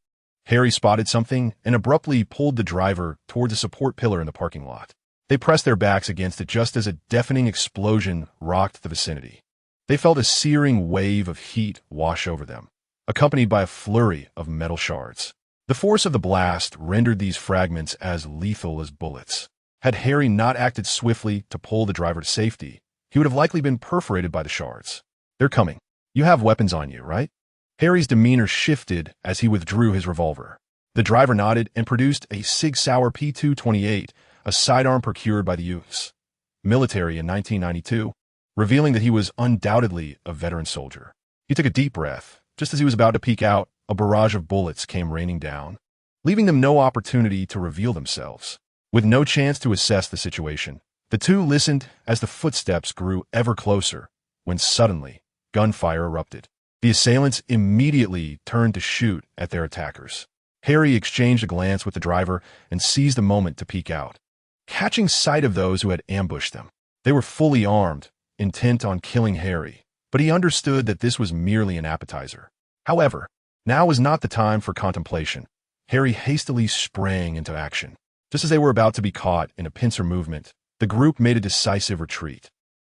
Harry spotted something and abruptly pulled the driver toward the support pillar in the parking lot. They pressed their backs against it just as a deafening explosion rocked the vicinity. They felt a searing wave of heat wash over them, accompanied by a flurry of metal shards. The force of the blast rendered these fragments as lethal as bullets. Had Harry not acted swiftly to pull the driver to safety, he would have likely been perforated by the shards. They're coming. You have weapons on you, right? Harry's demeanor shifted as he withdrew his revolver. The driver nodded and produced a Sig Sauer P228, a sidearm procured by the U.S. military in 1992, revealing that he was undoubtedly a veteran soldier. He took a deep breath. Just as he was about to peek out, a barrage of bullets came raining down, leaving them no opportunity to reveal themselves. With no chance to assess the situation, the two listened as the footsteps grew ever closer, when suddenly, gunfire erupted. The assailants immediately turned to shoot at their attackers. Harry exchanged a glance with the driver and seized a moment to peek out, catching sight of those who had ambushed them. They were fully armed, intent on killing Harry, but he understood that this was merely an appetizer. However, now was not the time for contemplation. Harry hastily sprang into action. Just as they were about to be caught in a pincer movement, the group made a decisive retreat.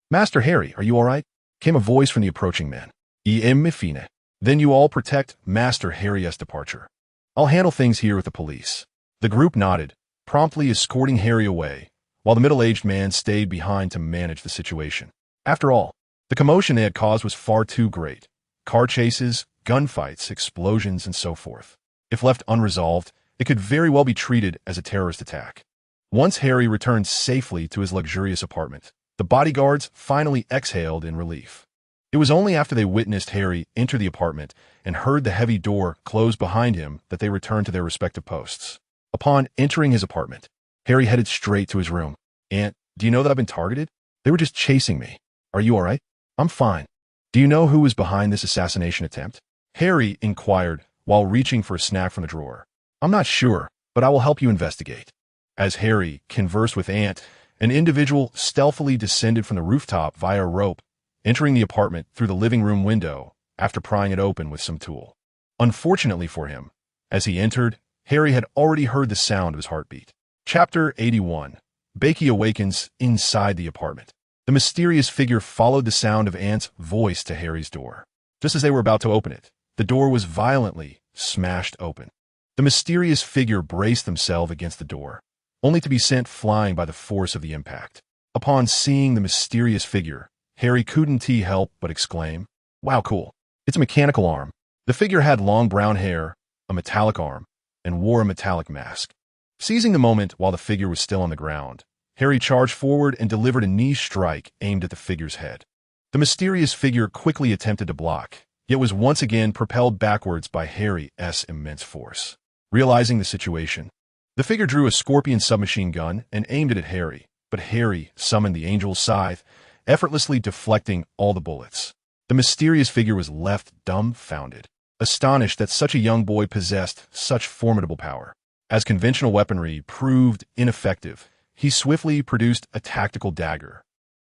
Master Harry, are you all right? Came a voice from the approaching men. Mi fine. Then you all protect Master Harry's departure. I'll handle things here with the police. The group nodded, promptly escorting Harry away, while the middle-aged man stayed behind to manage the situation. After all, the commotion they had caused was far too great. Car chases, gunfights, explosions, and so forth. If left unresolved, it could very well be treated as a terrorist attack. Once Harry returned safely to his luxurious apartment, the bodyguards finally exhaled in relief. It was only after they witnessed Harry enter the apartment and heard the heavy door close behind him that they returned to their respective posts. Upon entering his apartment, Harry headed straight to his room. Aunt, do you know that I've been targeted? They were just chasing me. Are you all right? I'm fine. Do you know who was behind this assassination attempt? Harry inquired while reaching for a snack from the drawer. I'm not sure, but I will help you investigate. As Harry conversed with Ant, an individual stealthily descended from the rooftop via a rope, entering the apartment through the living room window after prying it open with some tool. Unfortunately for him, as he entered, Harry had already heard the sound of his heartbeat. Chapter 81. Becky awakens inside the apartment. The mysterious figure followed the sound of Ant's voice to Harry's door. Just as they were about to open it, the door was violently smashed open. The mysterious figure braced themselves against the door, only to be sent flying by the force of the impact. Upon seeing the mysterious figure, Harry couldn't help but exclaim, "Wow, cool. It's a mechanical arm." The figure had long brown hair, a metallic arm, and wore a metallic mask. Seizing the moment while the figure was still on the ground, Harry charged forward and delivered a knee strike aimed at the figure's head. The mysterious figure quickly attempted to block, yet was once again propelled backwards by Harry's immense force. Realizing the situation, the figure drew a Scorpion submachine gun and aimed it at Harry, but Harry summoned the Angel's Scythe, effortlessly deflecting all the bullets. The mysterious figure was left dumbfounded, astonished that such a young boy possessed such formidable power. As conventional weaponry proved ineffective, he swiftly produced a tactical dagger.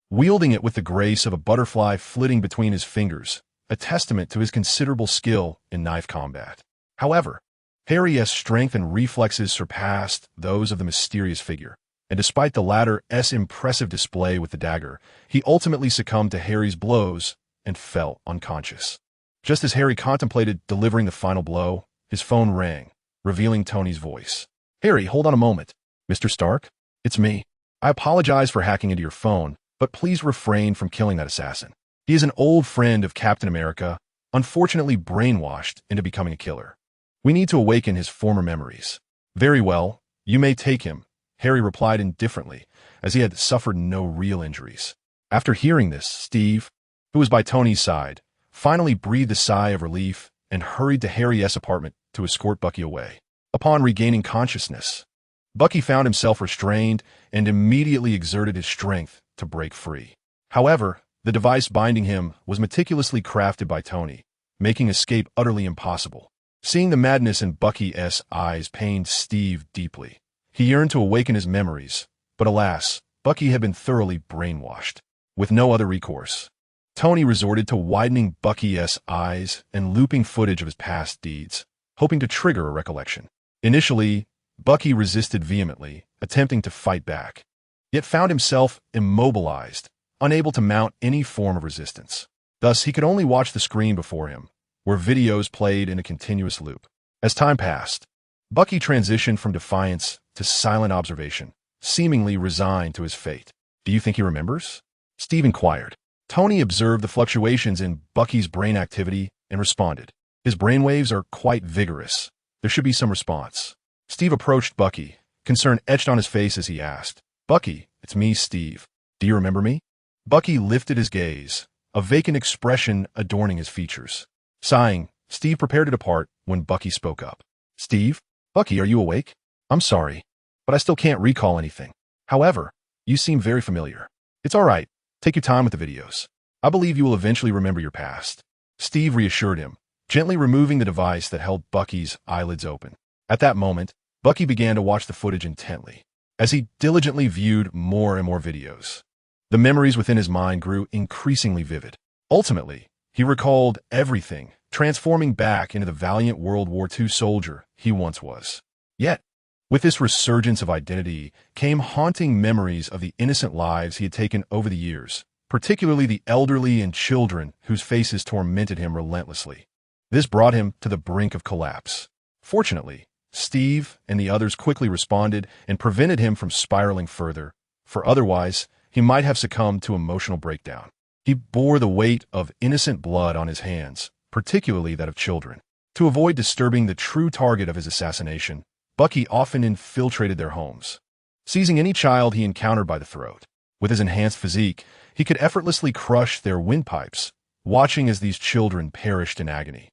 wielding it with the grace of a butterfly flitting between his fingers, a testament to his considerable skill in knife combat. However, Harry's strength and reflexes surpassed those of the mysterious figure, and despite the latter's impressive display with the dagger, he ultimately succumbed to Harry's blows and fell unconscious. Just as Harry contemplated delivering the final blow, his phone rang, revealing Tony's voice. "Harry, hold on a moment. Mr. Stark? It's me. I apologize for hacking into your phone, but please refrain from killing that assassin. He is an old friend of Captain America, unfortunately brainwashed into becoming a killer. We need to awaken his former memories." "Very well, you may take him," Harry replied indifferently, as he had suffered no real injuries. After hearing this, Steve, who was by Tony's side, finally breathed a sigh of relief and hurried to Harry's apartment to escort Bucky away. Upon regaining consciousness, Bucky found himself restrained and immediately exerted his strength to break free. However, the device binding him was meticulously crafted by Tony, making escape utterly impossible. Seeing the madness in Bucky's eyes pained Steve deeply. He yearned to awaken his memories, but alas, Bucky had been thoroughly brainwashed. With no other recourse, Tony resorted to widening Bucky's eyes and looping footage of his past deeds, hoping to trigger a recollection. Initially, Bucky resisted vehemently, attempting to fight back, yet found himself immobilized, unable to mount any form of resistance. Thus, he could only watch the screen before him, where videos played in a continuous loop. As time passed, Bucky transitioned from defiance to silent observation, seemingly resigned to his fate. "Do you think he remembers?" Steve inquired. Tony observed the fluctuations in Bucky's brain activity and responded. "His brainwaves are quite vigorous. There should be some response." Steve approached Bucky, concern etched on his face as he asked, "Bucky, it's me, Steve. Do you remember me?" Bucky lifted his gaze, a vacant expression adorning his features. Sighing, Steve prepared to depart when Bucky spoke up. "Steve? Bucky, are you awake? I'm sorry, but I still can't recall anything. However, you seem very familiar. It's all right. Take your time with the videos. I believe you will eventually remember your past." Steve reassured him, gently removing the device that held Bucky's eyelids open. At that moment, Bucky began to watch the footage intently. As he diligently viewed more and more videos, the memories within his mind grew increasingly vivid. Ultimately, he recalled everything, transforming back into the valiant World War II soldier he once was. Yet, with this resurgence of identity came haunting memories of the innocent lives he had taken over the years, particularly the elderly and children whose faces tormented him relentlessly. This brought him to the brink of collapse. Fortunately, Steve and the others quickly responded and prevented him from spiraling further, for otherwise he might have succumbed to emotional breakdown. He bore the weight of innocent blood on his hands, particularly that of children. To avoid disturbing the true target of his assassination, Bucky often infiltrated their homes, seizing any child he encountered by the throat. With his enhanced physique, he could effortlessly crush their windpipes, watching as these children perished in agony.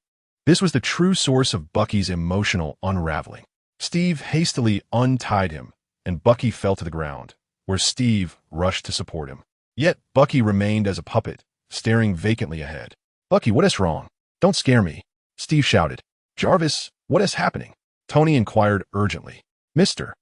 This was the true source of Bucky's emotional unraveling. Steve hastily untied him, and Bucky fell to the ground, where Steve rushed to support him. Yet Bucky remained as a puppet, staring vacantly ahead. "Bucky, what is wrong? Don't scare me," Steve shouted. "Jarvis, what is happening?" Tony inquired urgently. "Mr.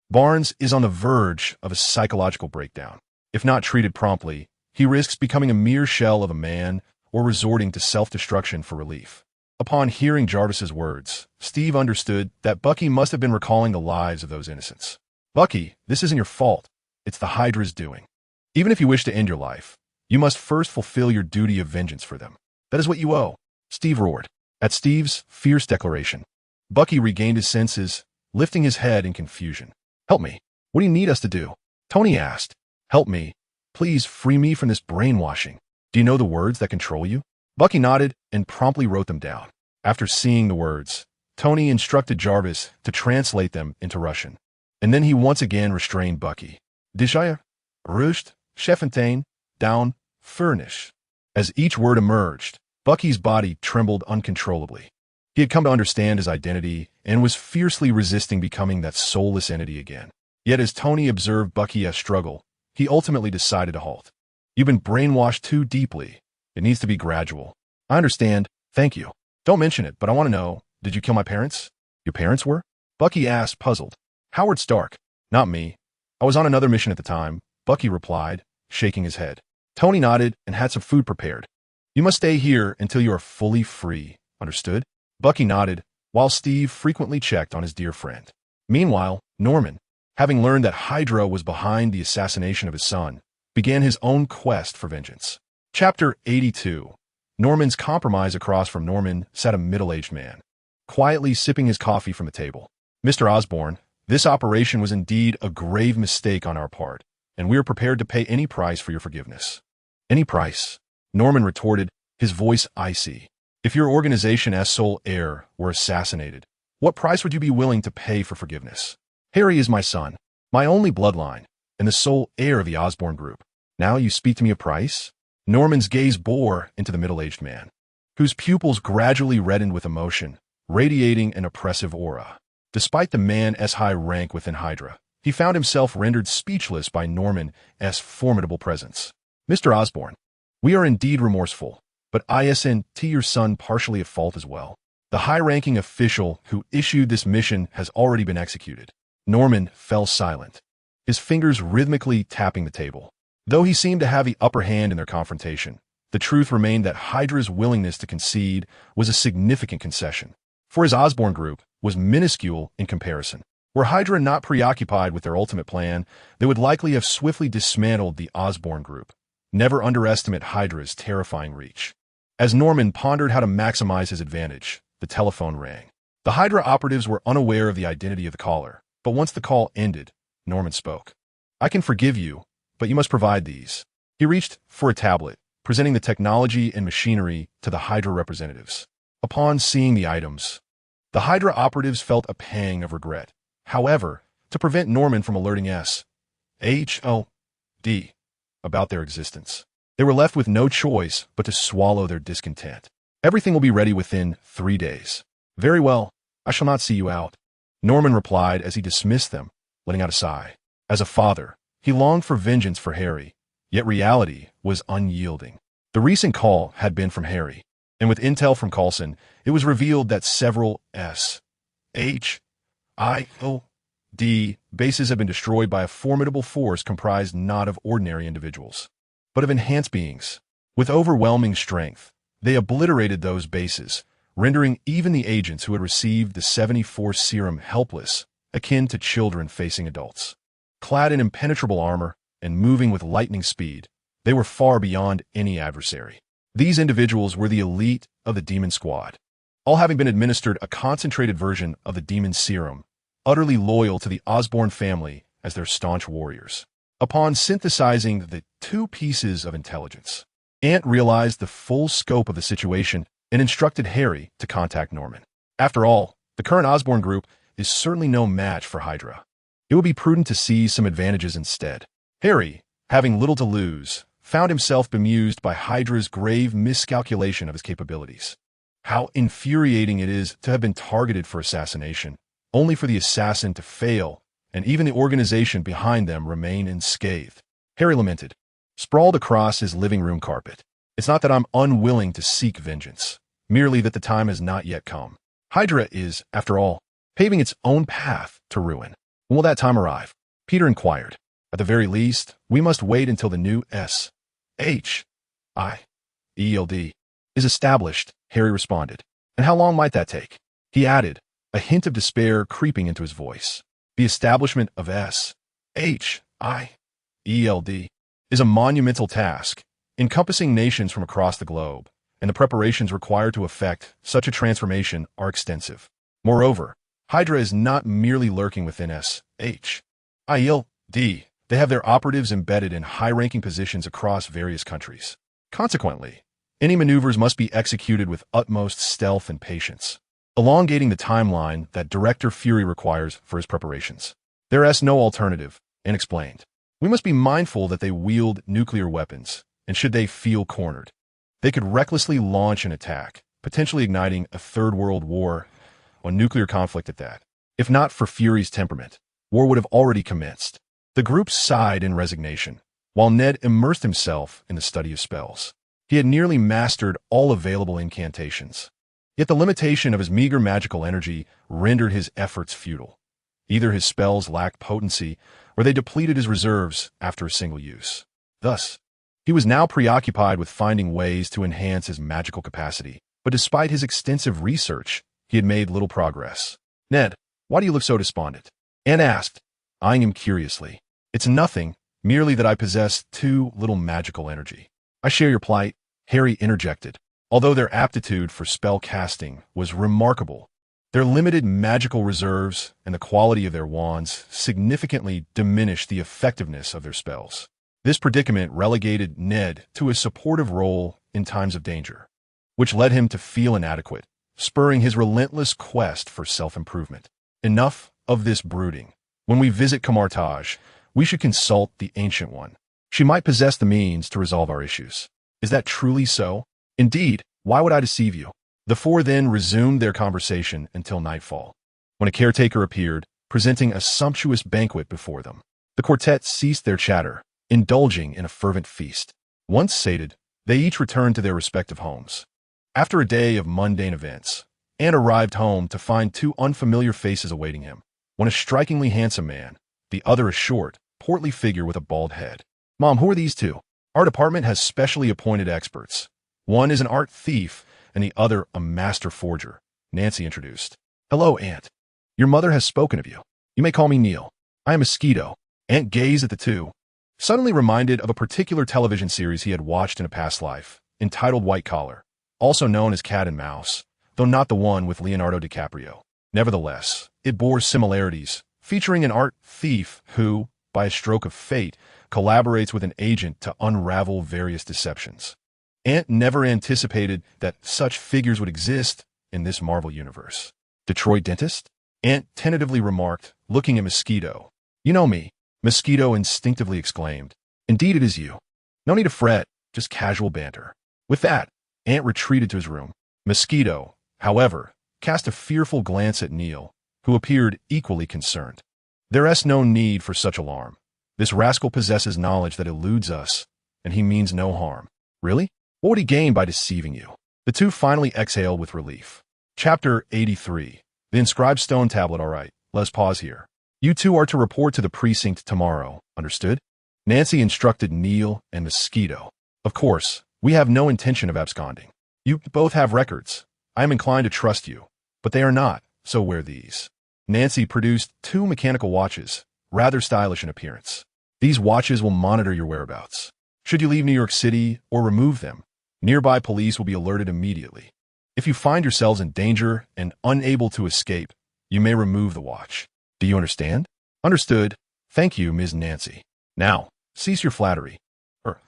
Barnes is on the verge of a psychological breakdown. If not treated promptly, he risks becoming a mere shell of a man or resorting to self-destruction for relief." Upon hearing Jarvis's words, Steve understood that Bucky must have been recalling the lives of those innocents. "Bucky, this isn't your fault. It's the Hydra's doing. Even if you wish to end your life, you must first fulfill your duty of vengeance for them. That is what you owe," Steve roared. At Steve's fierce declaration, Bucky regained his senses, lifting his head in confusion. "Help me. What do you need us to do?" Tony asked. "Help me. Please free me from this brainwashing. Do you know the words that control you?" Bucky nodded and promptly wrote them down. After seeing the words, Tony instructed Jarvis to translate them into Russian. And then he once again restrained Bucky. "Desire, rusht, Chefontaine, down, furnish." As each word emerged, Bucky's body trembled uncontrollably. He had come to understand his identity and was fiercely resisting becoming that soulless entity again. Yet as Tony observed Bucky's struggle, he ultimately decided to halt. "You've been brainwashed too deeply. It needs to be gradual." "I understand. Thank you. Don't mention it, but I want to know, did you kill my parents?" "Your parents were?" Bucky asked, puzzled. "Howard Stark. Not me. I was on another mission at the time," Bucky replied, shaking his head. Tony nodded and had some food prepared. You must stay here until you are fully free. Understood? Bucky nodded, while Steve frequently checked on his dear friend. Meanwhile, Norman, having learned that Hydra was behind the assassination of his son, began his own quest for vengeance. Chapter 82. Norman's compromise. Across from Norman sat a middle-aged man, quietly sipping his coffee from the table. Mr. Osborn, this operation was indeed a grave mistake on our part, and we are prepared to pay any price for your forgiveness. Any price? Norman retorted, his voice icy. If your organization's sole heir were assassinated, what price would you be willing to pay for forgiveness? Harry is my son, my only bloodline, and the sole heir of the Osborn Group. Now you speak to me of price? Norman's gaze bore into the middle-aged man, whose pupils gradually reddened with emotion, radiating an oppressive aura. Despite the man's high rank within Hydra, he found himself rendered speechless by Norman's formidable presence. Mr. Osborn, we are indeed remorseful, but isn't your son partially at fault as well? The high-ranking official who issued this mission has already been executed. Norman fell silent, his fingers rhythmically tapping the table. Though he seemed to have the upper hand in their confrontation, the truth remained that Hydra's willingness to concede was a significant concession, for his Osborn Group was minuscule in comparison. Were Hydra not preoccupied with their ultimate plan, they would likely have swiftly dismantled the Osborn Group. Never underestimate Hydra's terrifying reach. As Norman pondered how to maximize his advantage, the telephone rang. The Hydra operatives were unaware of the identity of the caller, but once the call ended, Norman spoke. I can forgive you, but you must provide these. He reached for a tablet, presenting the technology and machinery to the Hydra representatives. Upon seeing the items, the Hydra operatives felt a pang of regret. However, to prevent Norman from alerting S.H.I.E.L.D. about their existence, they were left with no choice but to swallow their discontent. Everything will be ready within 3 days. Very well, I shall not see you out, Norman replied as he dismissed them, letting out a sigh. As a father, he longed for vengeance for Harry, yet reality was unyielding. The recent call had been from Harry, and with intel from Coulson, it was revealed that several S.H.I.E.L.D. bases had been destroyed by a formidable force comprised not of ordinary individuals, but of enhanced beings. With overwhelming strength, they obliterated those bases, rendering even the agents who had received the 74 serum helpless, akin to children facing adults. Clad in impenetrable armor and moving with lightning speed, they were far beyond any adversary. These individuals were the elite of the Demon Squad, all having been administered a concentrated version of the Demon Serum, utterly loyal to the Osborn family as their staunch warriors. Upon synthesizing the two pieces of intelligence, Ant realized the full scope of the situation and instructed Harry to contact Norman. After all, the current Osborn Group is certainly no match for Hydra. It would be prudent to seize some advantages instead. Harry, having little to lose, found himself bemused by Hydra's grave miscalculation of his capabilities. How infuriating it is to have been targeted for assassination, only for the assassin to fail, and even the organization behind them remain unscathed. Harry lamented, sprawled across his living room carpet. It's not that I'm unwilling to seek vengeance, merely that the time has not yet come. Hydra is, after all, paving its own path to ruin. When will that time arrive? Peter inquired. At the very least, we must wait until the new S.H.I.E.L.D. is established, Harry responded. And how long might that take? He added, a hint of despair creeping into his voice. The establishment of S.H.I.E.L.D. is a monumental task, encompassing nations from across the globe, and the preparations required to effect such a transformation are extensive. Moreover, Hydra is not merely lurking within S.H.I.E.L.D. They have their operatives embedded in high-ranking positions across various countries. Consequently, any maneuvers must be executed with utmost stealth and patience, elongating the timeline that Director Fury requires for his preparations. There is no alternative, and explained. We must be mindful that they wield nuclear weapons, and should they feel cornered, they could recklessly launch an attack, potentially igniting a third world war, or nuclear conflict at that. If not for Fury's temperament, war would have already commenced. The group sighed in resignation, while Ned immersed himself in the study of spells. He had nearly mastered all available incantations. Yet the limitation of his meager magical energy rendered his efforts futile. Either his spells lacked potency, or they depleted his reserves after a single use. Thus, He was now preoccupied with finding ways to enhance his magical capacity, but despite his extensive research, he had made little progress. "Ned, why do you look so despondent?" Ant asked, eyeing him curiously. "It's nothing, merely that I possess too little magical energy." "I share your plight," Harry interjected. Although their aptitude for spell casting was remarkable, their limited magical reserves and the quality of their wands significantly diminished the effectiveness of their spells. This predicament relegated Ned to a supportive role in times of danger, which led him to feel inadequate, spurring his relentless quest for self-improvement. Enough of this brooding. When we visit Camartage, we should consult the Ancient One. She might possess the means to resolve our issues. Is that truly so? Indeed, why would I deceive you? The four then resumed their conversation until nightfall, when a caretaker appeared, presenting a sumptuous banquet before them. The quartet ceased their chatter, indulging in a fervent feast. Once sated, they each returned to their respective homes. After a day of mundane events, Ant arrived home to find two unfamiliar faces awaiting him. One a strikingly handsome man, the other a short, portly figure with a bald head. "Mom, who are these two?" "Our department has specially appointed experts. One is an art thief, and the other a master forger," Nancy introduced. "Hello, Ant. Your mother has spoken of you. You may call me Neil. I am Mosquito." Ant gazed at the two, suddenly reminded of a particular television series he had watched in a past life, entitled White Collar, also known as Cat and Mouse, though not the one with Leonardo DiCaprio. Nevertheless, it bore similarities, featuring an art thief who, by a stroke of fate, collaborates with an agent to unravel various deceptions. Ant never anticipated that such figures would exist in this Marvel universe. "Detroit dentist?" Ant tentatively remarked, looking at Mosquito. "You know me," Mosquito instinctively exclaimed. "Indeed it is you. No need to fret, just casual banter." With that, Ant retreated to his room. Mosquito, however, cast a fearful glance at Neil, who appeared equally concerned. "There's no need for such alarm. This rascal possesses knowledge that eludes us, and he means no harm." "Really? What would he gain by deceiving you?" The two finally exhaled with relief. Chapter 83. The inscribed stone tablet. All right, let's pause here. You two are to report to the precinct tomorrow, understood? Nancy instructed Neil and Mosquito. "Of course, we have no intention of absconding. You both have records. I am inclined to trust you, but they are not, so wear these." Nancy produced two mechanical watches, rather stylish in appearance. "These watches will monitor your whereabouts. Should you leave New York City or remove them, nearby police will be alerted immediately. If you find yourselves in danger and unable to escape, you may remove the watch. Do you understand?" "Understood. Thank you, Ms. Nancy. Now, cease your flattery.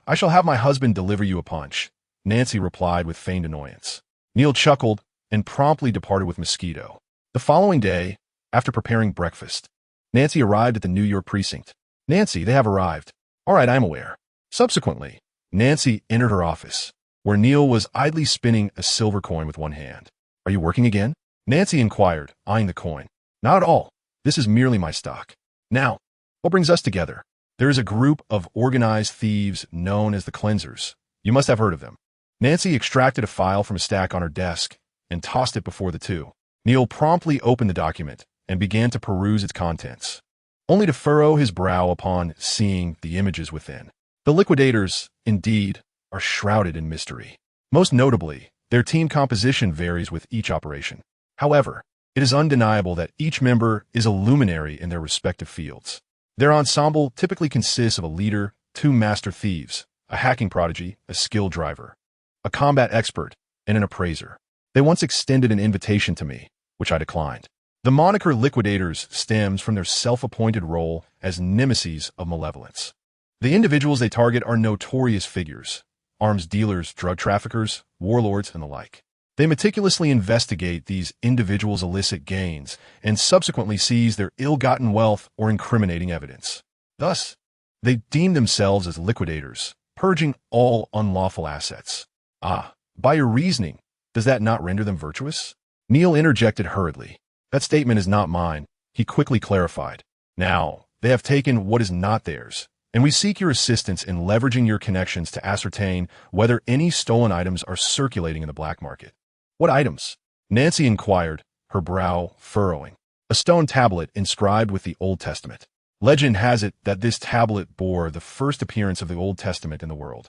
I shall have my husband deliver you a punch," Nancy replied with feigned annoyance. Neil chuckled and promptly departed with Mosquito. The following day, after preparing breakfast, Nancy arrived at the New York precinct. "Nancy, they have arrived." "All right, I'm aware." Subsequently, Nancy entered her office, where Neil was idly spinning a silver coin with one hand. "Are you working again?" Nancy inquired, eyeing the coin. "Not at all. This is merely my stock. Now, what brings us together? There is a group of organized thieves known as the Cleansers. You must have heard of them." Nancy extracted a file from a stack on her desk and tossed it before the two. Neil promptly opened the document and began to peruse its contents, only to furrow his brow upon seeing the images within. The liquidators, indeed, are shrouded in mystery. Most notably, their team composition varies with each operation. However, it is undeniable that each member is a luminary in their respective fields. Their ensemble typically consists of a leader, two master thieves, a hacking prodigy, a skill driver, a combat expert, and an appraiser. They once extended an invitation to me, which I declined. The moniker Liquidators stems from their self-appointed role as nemeses of malevolence. The individuals they target are notorious figures: arms dealers, drug traffickers, warlords, and the like. They meticulously investigate these individuals' illicit gains and subsequently seize their ill-gotten wealth or incriminating evidence. Thus, they deem themselves as liquidators, purging all unlawful assets. "Ah, by your reasoning, does that not render them virtuous?" Neil interjected hurriedly. "That statement is not mine," he quickly clarified. "Now, they have taken what is not theirs, and we seek your assistance in leveraging your connections to ascertain whether any stolen items are circulating in the black market." "What items?" Nancy inquired, her brow furrowing. "A stone tablet inscribed with the Old Testament. Legend has it that this tablet bore the first appearance of the Old Testament in the world.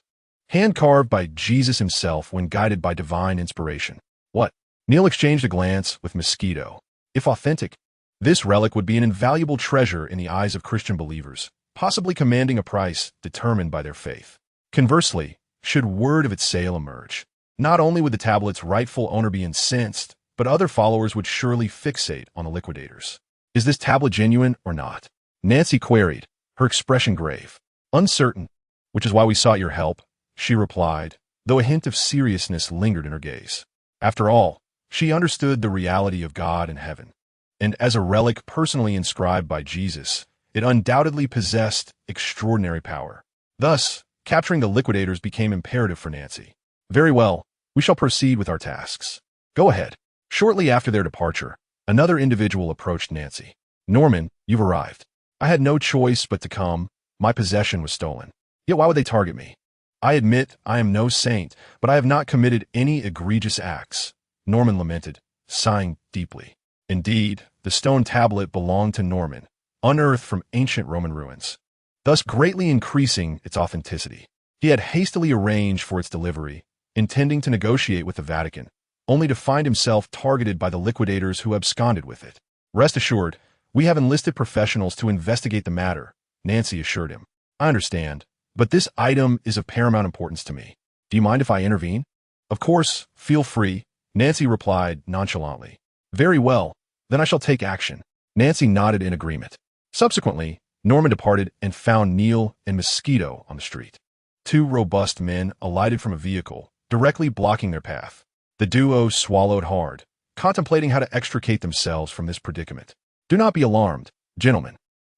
hand-carved by Jesus himself when guided by divine inspiration. What? Neil exchanged a glance with Mosquito. If authentic, this relic would be an invaluable treasure in the eyes of Christian believers, possibly commanding a price determined by their faith. Conversely, should word of its sale emerge, not only would the tablet's rightful owner be incensed, but other followers would surely fixate on the liquidators. Is this tablet genuine or not? Nancy queried, her expression grave. Uncertain, which is why we sought your help, she replied, though a hint of seriousness lingered in her gaze. After all, she understood the reality of God and heaven, and as a relic personally inscribed by Jesus, it undoubtedly possessed extraordinary power. Thus, capturing the liquidators became imperative for Nancy. Very well, we shall proceed with our tasks. Go ahead. Shortly after their departure, another individual approached Nancy. Norman, you've arrived. I had no choice but to come. My possession was stolen. Yet why would they target me? I admit I am no saint, but I have not committed any egregious acts. Norman lamented, sighing deeply. Indeed, the stone tablet belonged to Norman, unearthed from ancient Roman ruins, thus greatly increasing its authenticity. He had hastily arranged for its delivery, intending to negotiate with the Vatican, only to find himself targeted by the liquidators who absconded with it. Rest assured, we have enlisted professionals to investigate the matter, Nancy assured him. I understand, but this item is of paramount importance to me. Do you mind if I intervene? Of course, feel free, Nancy replied nonchalantly. Very well, then I shall take action. Nancy nodded in agreement. Subsequently, Norman departed and found Neil and Mosquito on the street. Two robust men alighted from a vehicle, directly blocking their path. The duo swallowed hard, contemplating how to extricate themselves from this predicament. Do not be alarmed, gentlemen.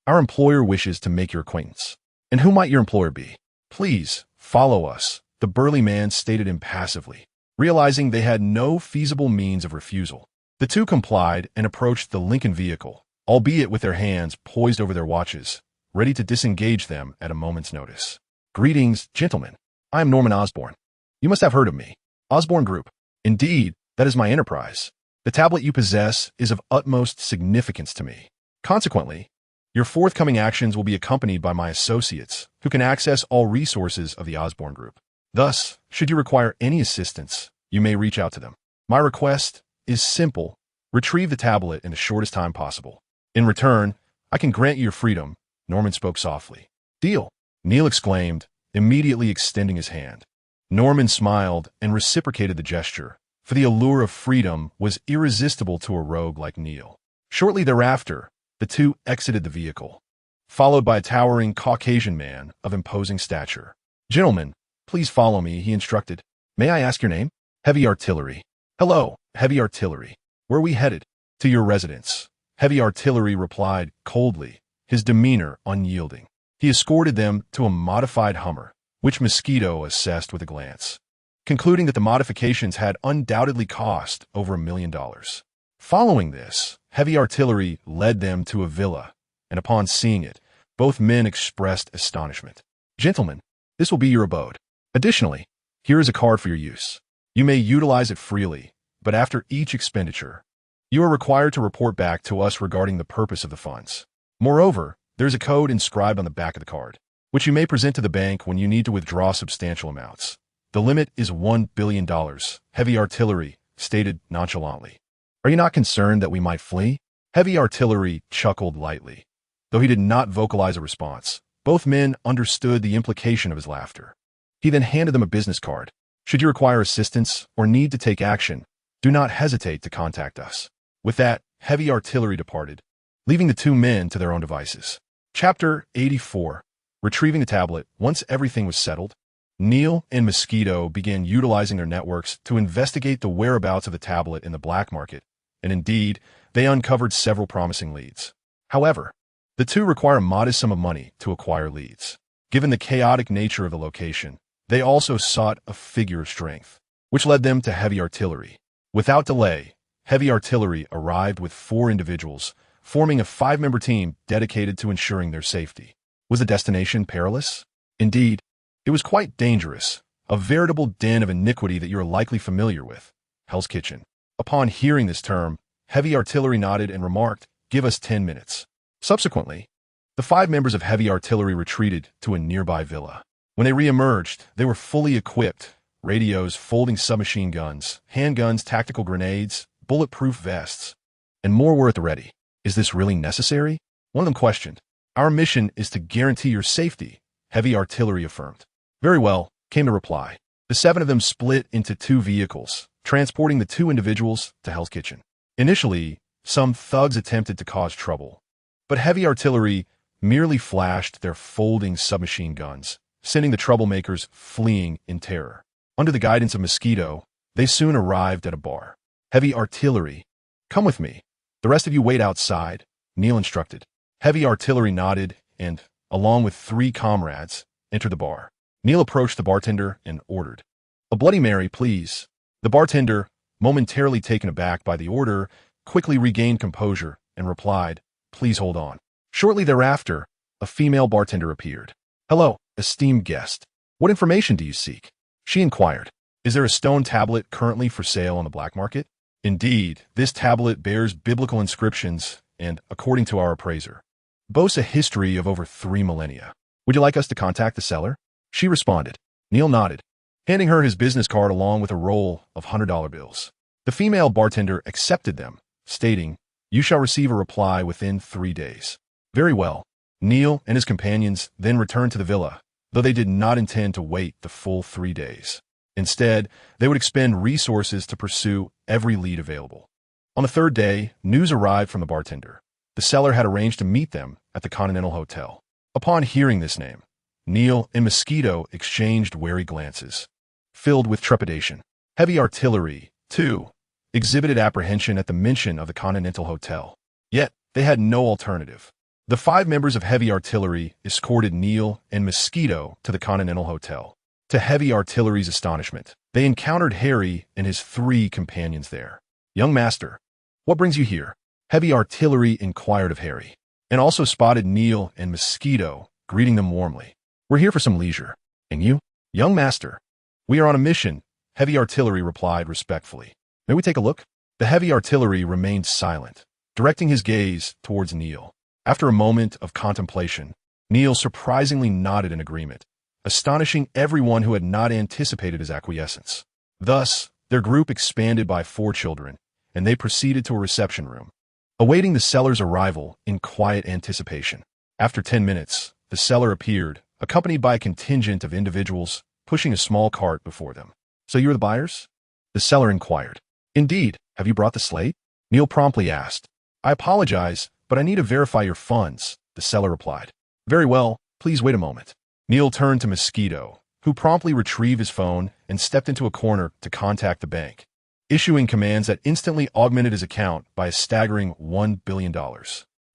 Our employer wishes to make your acquaintance. And who might your employer be? Please, follow us, the burly man stated impassively. Realizing they had no feasible means of refusal, the two complied and approached the Lincoln vehicle, albeit with their hands poised over their watches, ready to disengage them at a moment's notice. Greetings, gentlemen. I am Norman Osborne. You must have heard of me. Osborne Group. Indeed, that is my enterprise. The tablet you possess is of utmost significance to me. Consequently, your forthcoming actions will be accompanied by my associates, who can access all resources of the Osborne Group. Thus, should you require any assistance, you may reach out to them. My request is simple. Retrieve the tablet in the shortest time possible. In return, I can grant you your freedom, Norman spoke softly. Deal, Neil exclaimed, immediately extending his hand. Norman smiled and reciprocated the gesture, for the allure of freedom was irresistible to a rogue like Neil. Shortly thereafter, the two exited the vehicle, followed by a towering Caucasian man of imposing stature. Gentlemen, please follow me, he instructed. May I ask your name? Heavy Artillery. Hello, Heavy Artillery. Where are we headed? To your residence. Heavy Artillery replied coldly, his demeanor unyielding. He escorted them to a modified Hummer, which Mosquito assessed with a glance, concluding that the modifications had undoubtedly cost over $1 million. Following this, Heavy Artillery led them to a villa, and upon seeing it, both men expressed astonishment. Gentlemen, this will be your abode. Additionally, here is a card for your use. You may utilize it freely, but after each expenditure, you are required to report back to us regarding the purpose of the funds. Moreover, there is a code inscribed on the back of the card, which you may present to the bank when you need to withdraw substantial amounts. The limit is $1 billion, Heavy Artillery stated nonchalantly. Are you not concerned that we might flee? Heavy Artillery chuckled lightly. Though he did not vocalize a response, both men understood the implication of his laughter. He then handed them a business card. Should you require assistance or need to take action, do not hesitate to contact us. With that, Heavy Artillery departed, leaving the two men to their own devices. Chapter 84. Retrieving the tablet. Once everything was settled, Neil and Mosquito began utilizing their networks to investigate the whereabouts of the tablet in the black market, and indeed, they uncovered several promising leads. However, the two require a modest sum of money to acquire leads. Given the chaotic nature of the location, they also sought a figure of strength, which led them to Heavy Artillery. Without delay, Heavy Artillery arrived with 4 individuals, forming a 5-member team dedicated to ensuring their safety. Was the destination perilous? Indeed, it was quite dangerous, a veritable den of iniquity that you are likely familiar with, Hell's Kitchen. Upon hearing this term, Heavy Artillery nodded and remarked, "Give us 10 minutes. Subsequently, the 5 members of Heavy Artillery retreated to a nearby villa. When they re-emerged, they were fully equipped: radios, folding submachine guns, handguns, tactical grenades, bulletproof vests, and more were at the ready. "Is this really necessary?" one of them questioned. "Our mission is to guarantee your safety," heavy artillery affirmed. "Very well," came the reply. The 7 of them split into 2 vehicles, transporting the 2 individuals to Hell's Kitchen. Initially, some thugs attempted to cause trouble, but heavy artillery merely flashed their folding submachine guns, sending the troublemakers fleeing in terror. Under the guidance of Mosquito, they soon arrived at a bar. "Heavy artillery, come with me. The rest of you wait outside," Neil instructed. Heavy artillery nodded and, along with 3 comrades, entered the bar. Neil approached the bartender and ordered, "A Bloody Mary, please." The bartender, momentarily taken aback by the order, quickly regained composure and replied, "Please hold on." Shortly thereafter, a female bartender appeared. "Hello, esteemed guest. What information do you seek?" she inquired. "Is there a stone tablet currently for sale on the black market?" "Indeed, this tablet bears biblical inscriptions and, according to our appraiser, boasts a history of over 3 millennia. Would you like us to contact the seller?" She responded. Neil nodded, handing her his business card along with a roll of $100 bills. The female bartender accepted them, stating, "You shall receive a reply within 3 days." Very well. Neil and his companions then returned to the villa, though they did not intend to wait the full 3 days. Instead, they would expend resources to pursue every lead available. On the 3rd day, news arrived from the bartender. The seller had arranged to meet them at the Continental Hotel. Upon hearing this name, Neil and Mosquito exchanged wary glances, filled with trepidation. Heavy artillery, too, exhibited apprehension at the mention of the Continental Hotel. Yet, they had no alternative. The 5 members of Heavy Artillery escorted Neil and Mosquito to the Continental Hotel. To Heavy Artillery's astonishment, they encountered Harry and his 3 companions there. "Young master, what brings you here?" Heavy Artillery inquired of Harry, and also spotted Neil and Mosquito, greeting them warmly. "We're here for some leisure. And you?" "Young master, we are on a mission," Heavy Artillery replied respectfully. "May we take a look?" The Heavy Artillery remained silent, directing his gaze towards Neil. After a moment of contemplation, Neil surprisingly nodded in agreement, astonishing everyone who had not anticipated his acquiescence. Thus, their group expanded by 4 children, and they proceeded to a reception room, awaiting the seller's arrival in quiet anticipation. After 10 minutes, the seller appeared, accompanied by a contingent of individuals pushing a small cart before them. "So you are the buyers?" the seller inquired. "Indeed. Have you brought the slate?" Neil promptly asked. "I apologize, but I need to verify your funds," the seller replied. "Very well, please wait a moment." Neil turned to Mosquito, who promptly retrieved his phone and stepped into a corner to contact the bank, issuing commands that instantly augmented his account by a staggering $1 billion.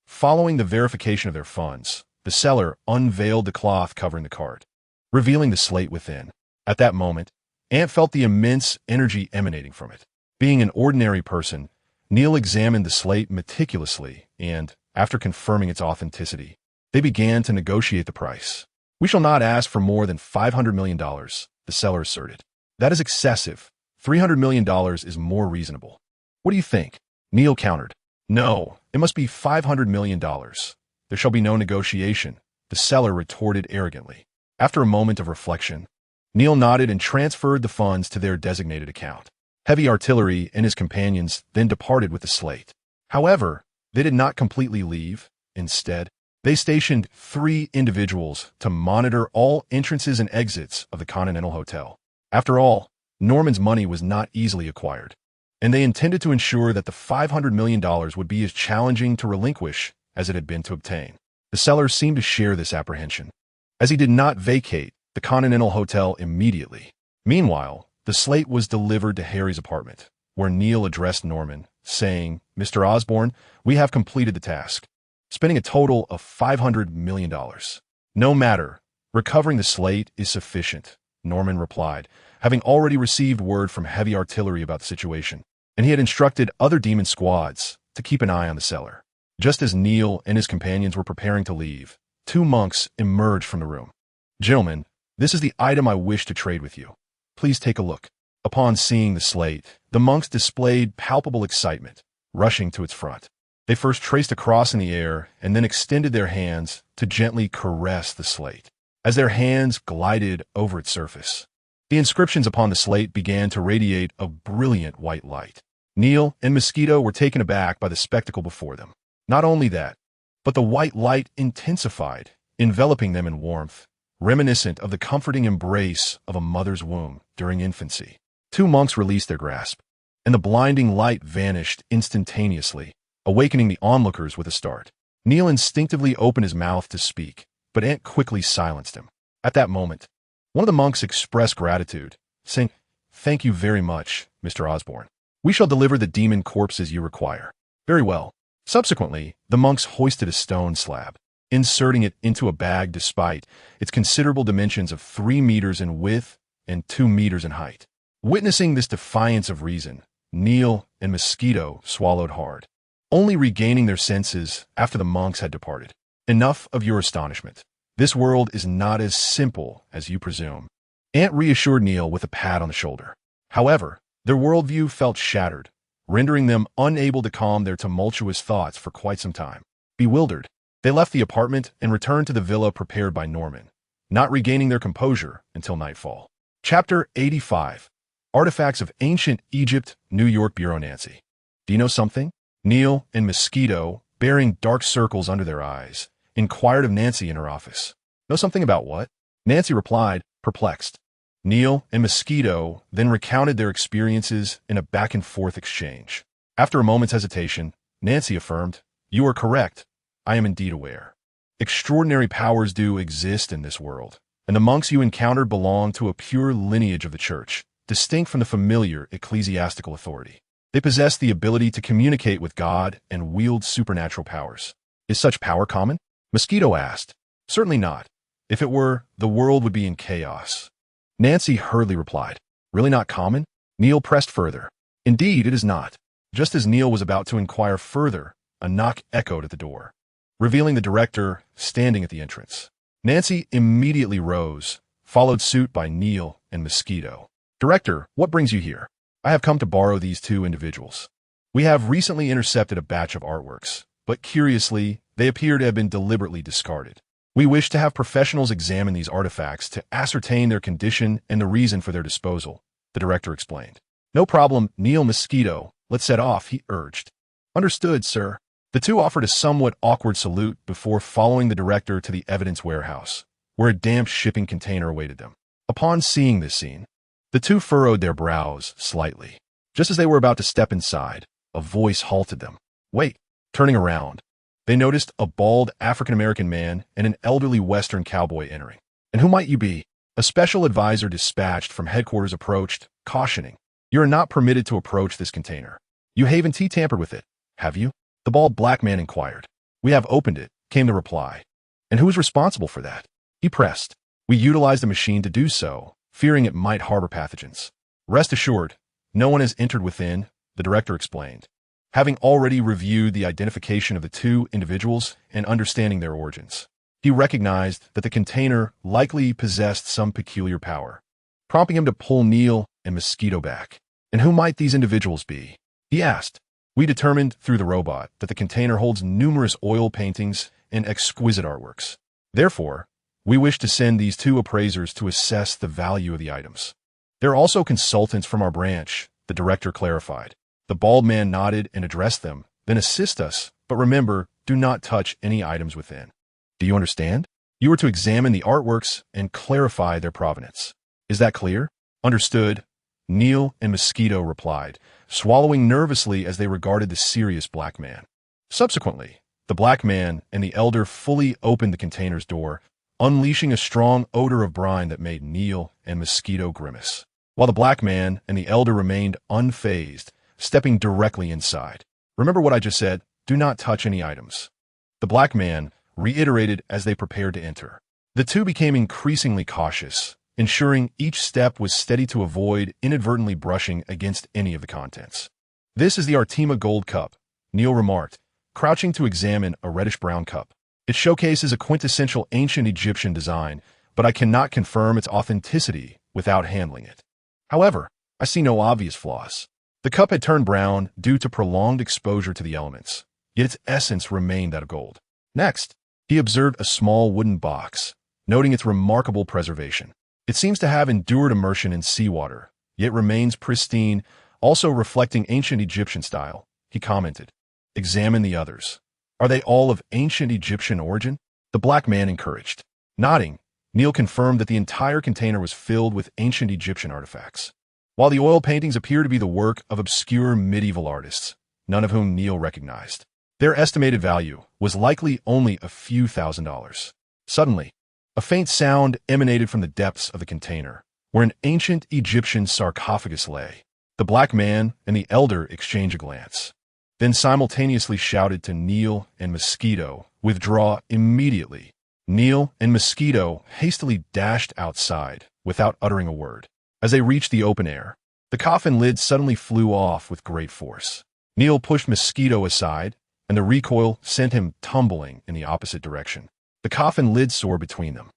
Following the verification of their funds, the seller unveiled the cloth covering the cart, revealing the slate within. At that moment, Ant felt the immense energy emanating from it. Being an ordinary person, Neil examined the slate meticulously and, after confirming its authenticity, they began to negotiate the price. "We shall not ask for more than $500 million, the seller asserted. "That is excessive. $300 million is more reasonable." "What do you think?" Neil countered. "No, it must be $500 million. There shall be no negotiation," the seller retorted arrogantly. After a moment of reflection, Neil nodded and transferred the funds to their designated account. Heavy Artillery and his companions then departed with the slate. However, they did not completely leave. Instead, they stationed 3 individuals to monitor all entrances and exits of the Continental Hotel. After all, Norman's money was not easily acquired, and they intended to ensure that the $500 million would be as challenging to relinquish as it had been to obtain. The seller seemed to share this apprehension, as he did not vacate the Continental Hotel immediately. Meanwhile, the slate was delivered to Harry's apartment, where Neil addressed Norman, saying, "Mr. Osborne, we have completed the task, spending a total of $500 million. "No matter. Recovering the slate is sufficient," Norman replied, having already received word from Heavy Artillery about the situation, and he had instructed other demon squads to keep an eye on the seller. Just as Neil and his companions were preparing to leave, 2 monks emerged from the room. "Gentlemen, this is the item I wish to trade with you. Please take a look." Upon seeing the slate, the monks displayed palpable excitement, rushing to its front. They first traced a cross in the air and then extended their hands to gently caress the slate. as their hands glided over its surface. The inscriptions upon the slate began to radiate a brilliant white light. Neil and Mosquito were taken aback by the spectacle before them. Not only that, but the white light intensified, enveloping them in warmth, reminiscent of the comforting embrace of a mother's womb during infancy. Two monks released their grasp, and the blinding light vanished instantaneously, awakening the onlookers with a start. Neil instinctively opened his mouth to speak, but Ant quickly silenced him. At that moment, one of the monks expressed gratitude, saying, "Thank you very much, Mr. Osborne. We shall deliver the demon corpses you require." "Very well." Subsequently, the monks hoisted a stone slab, inserting it into a bag despite its considerable dimensions of 3 meters in width and 2 meters in height. Witnessing this defiance of reason, Neil and Mosquito swallowed hard, only regaining their senses after the monks had departed. "Enough of your astonishment. This world is not as simple as you presume." Ant reassured Neil with a pat on the shoulder. However, their worldview felt shattered, rendering them unable to calm their tumultuous thoughts for quite some time. Bewildered, they left the apartment and returned to the villa prepared by Norman, not regaining their composure until nightfall. Chapter 85. Artifacts of Ancient Egypt, New York Bureau. Nancy. "Do you know something?" Neil and Mosquito, bearing dark circles under their eyes, inquired of Nancy in her office. "Know something about what?" Nancy replied, perplexed. Neil and Mosquito then recounted their experiences in a back-and-forth exchange. After a moment's hesitation, Nancy affirmed, "You are correct. I am indeed aware. Extraordinary powers do exist in this world, and the monks you encountered belong to a pure lineage of the church, distinct from the familiar ecclesiastical authority. They possess the ability to communicate with God and wield supernatural powers." "Is such power common?" Mosquito asked. "Certainly not. If it were, the world would be in chaos." Nancy hurriedly replied. "Really not common?" Neil pressed further. "Indeed, it is not." Just as Neil was about to inquire further, a knock echoed at the door, revealing the director standing at the entrance. Nancy immediately rose, followed suit by Neil and Mosquito. "Director, what brings you here?" "I have come to borrow these 2 individuals. We have recently intercepted a batch of artworks, but curiously, they appear to have been deliberately discarded. We wish to have professionals examine these artifacts to ascertain their condition and the reason for their disposal," the director explained. "No problem, Neil. Mosquito. Let's set off," he urged. "Understood, sir." The two offered a somewhat awkward salute before following the director to the evidence warehouse, where a damp shipping container awaited them. Upon seeing this scene, the two furrowed their brows slightly. Just as they were about to step inside, a voice halted them. "Wait." Turning around, they noticed a bald African-American man and an elderly Western cowboy entering. "And who might you be?" A special advisor dispatched from headquarters approached, cautioning, "You are not permitted to approach this container. You haven't tampered with it, have you?" The bald black man inquired. "We have opened it," came the reply. "And who is responsible for that?" He pressed. "We utilized the machine to do so, fearing it might harbor pathogens." "Rest assured, no one has entered within," the director explained, having already reviewed the identification of the 2 individuals and understanding their origins. He recognized that the container likely possessed some peculiar power, prompting him to pull Neil and Mosquito back. "And who might these individuals be?" he asked. "We determined through the robot that the container holds numerous oil paintings and exquisite artworks. Therefore, we wish to send these 2 appraisers to assess the value of the items." "They're also consultants from our branch," the director clarified. The bald man nodded and addressed them, "Then assist us, but remember, do not touch any items within." "Do you understand? You are to examine the artworks and clarify their provenance." "Is that clear?" "Understood," Neil and Mosquito replied, swallowing nervously as they regarded the serious black man. Subsequently, the black man and the elder fully opened the container's door, unleashing a strong odor of brine that made Neil and Mosquito grimace, while the black man and the elder remained unfazed, stepping directly inside. "Remember what I just said, do not touch any items," the black man reiterated as they prepared to enter. The two became increasingly cautious, ensuring each step was steady to avoid inadvertently brushing against any of the contents. "This is the Artima Gold Cup," Neil remarked, crouching to examine a reddish-brown cup. "It showcases a quintessential ancient Egyptian design, but I cannot confirm its authenticity without handling it. However, I see no obvious flaws." The cup had turned brown due to prolonged exposure to the elements, yet its essence remained that of gold. Next, he observed a small wooden box, noting its remarkable preservation. It seems to have endured immersion in seawater, yet remains pristine, also reflecting ancient Egyptian style. He commented, "Examine the others. Are they all of ancient Egyptian origin?" The black man encouraged. Nodding, Neil confirmed that the entire container was filled with ancient Egyptian artifacts. While the oil paintings appear to be the work of obscure medieval artists, none of whom Neil recognized, their estimated value was likely only a few $1,000s. Suddenly, a faint sound emanated from the depths of the container, where an ancient Egyptian sarcophagus lay. The black man and the elder exchanged a glance, then simultaneously shouted to Neil and Mosquito, "Withdraw immediately." Neil and Mosquito hastily dashed outside without uttering a word. As they reached the open air, the coffin lid suddenly flew off with great force. Neil pushed Mosquito aside, and the recoil sent him tumbling in the opposite direction. The coffin lid soared between them.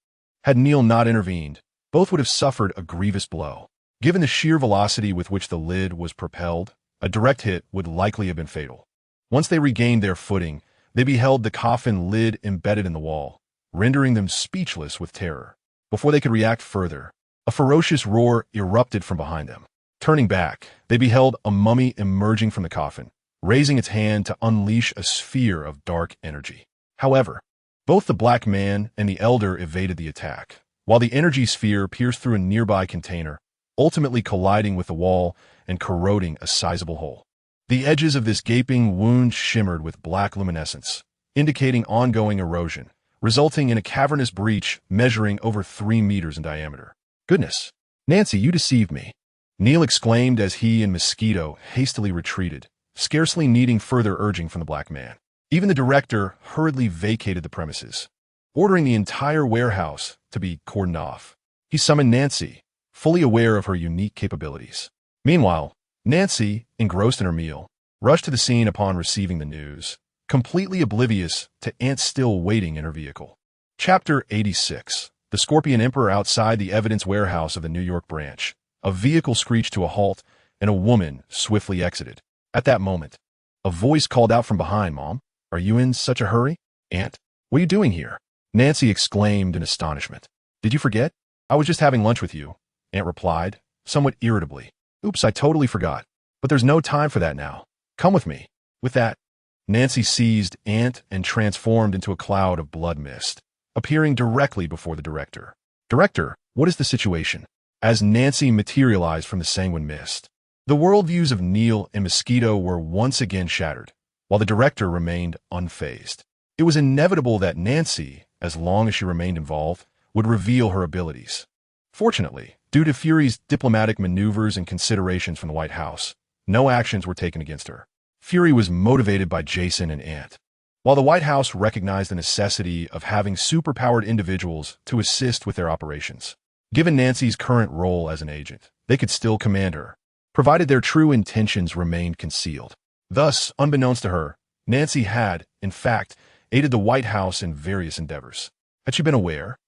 Had Neil not intervened, both would have suffered a grievous blow. Given the sheer velocity with which the lid was propelled, a direct hit would likely have been fatal. Once they regained their footing, they beheld the coffin lid embedded in the wall, rendering them speechless with terror. Before they could react further, a ferocious roar erupted from behind them. Turning back, they beheld a mummy emerging from the coffin, raising its hand to unleash a sphere of dark energy. However, both the black man and the elder evaded the attack, while the energy sphere pierced through a nearby container, ultimately colliding with the wall and corroding a sizable hole. The edges of this gaping wound shimmered with black luminescence, indicating ongoing erosion, resulting in a cavernous breach measuring over 3 meters in diameter. "Goodness, Nancy, you deceived me," Neil exclaimed as he and Mosquito hastily retreated, scarcely needing further urging from the black man. Even the director hurriedly vacated the premises, ordering the entire warehouse to be cordoned off. He summoned Nancy, fully aware of her unique capabilities. Meanwhile, Nancy, engrossed in her meal, rushed to the scene upon receiving the news, completely oblivious to Ant still waiting in her vehicle. Chapter 86. The Scorpion Emperor. Outside the evidence warehouse of the New York branch, a vehicle screeched to a halt, and a woman swiftly exited. At that moment, a voice called out from behind, "Mom, are you in such a hurry?" "Ant, what are you doing here?" Nancy exclaimed in astonishment. "Did you forget? I was just having lunch with you," Ant replied, somewhat irritably. "Oops, I totally forgot. But there's no time for that now. Come with me." With that, Nancy seized Ant and transformed into a cloud of blood mist, appearing directly before the director. "Director, what is the situation?" As Nancy materialized from the sanguine mist, the worldviews of Neil and Mosquito were once again shattered, while the director remained unfazed. It was inevitable that Nancy, as long as she remained involved, would reveal her abilities. Fortunately, due to Fury's diplomatic maneuvers and considerations from the White House, no actions were taken against her. Fury was motivated by Jason and Ant, while the White House recognized the necessity of having superpowered individuals to assist with their operations. Given Nancy's current role as an agent, they could still command her, provided their true intentions remained concealed. Thus, unbeknownst to her, Nancy had, in fact, aided the White House in various endeavors. Had she been aware,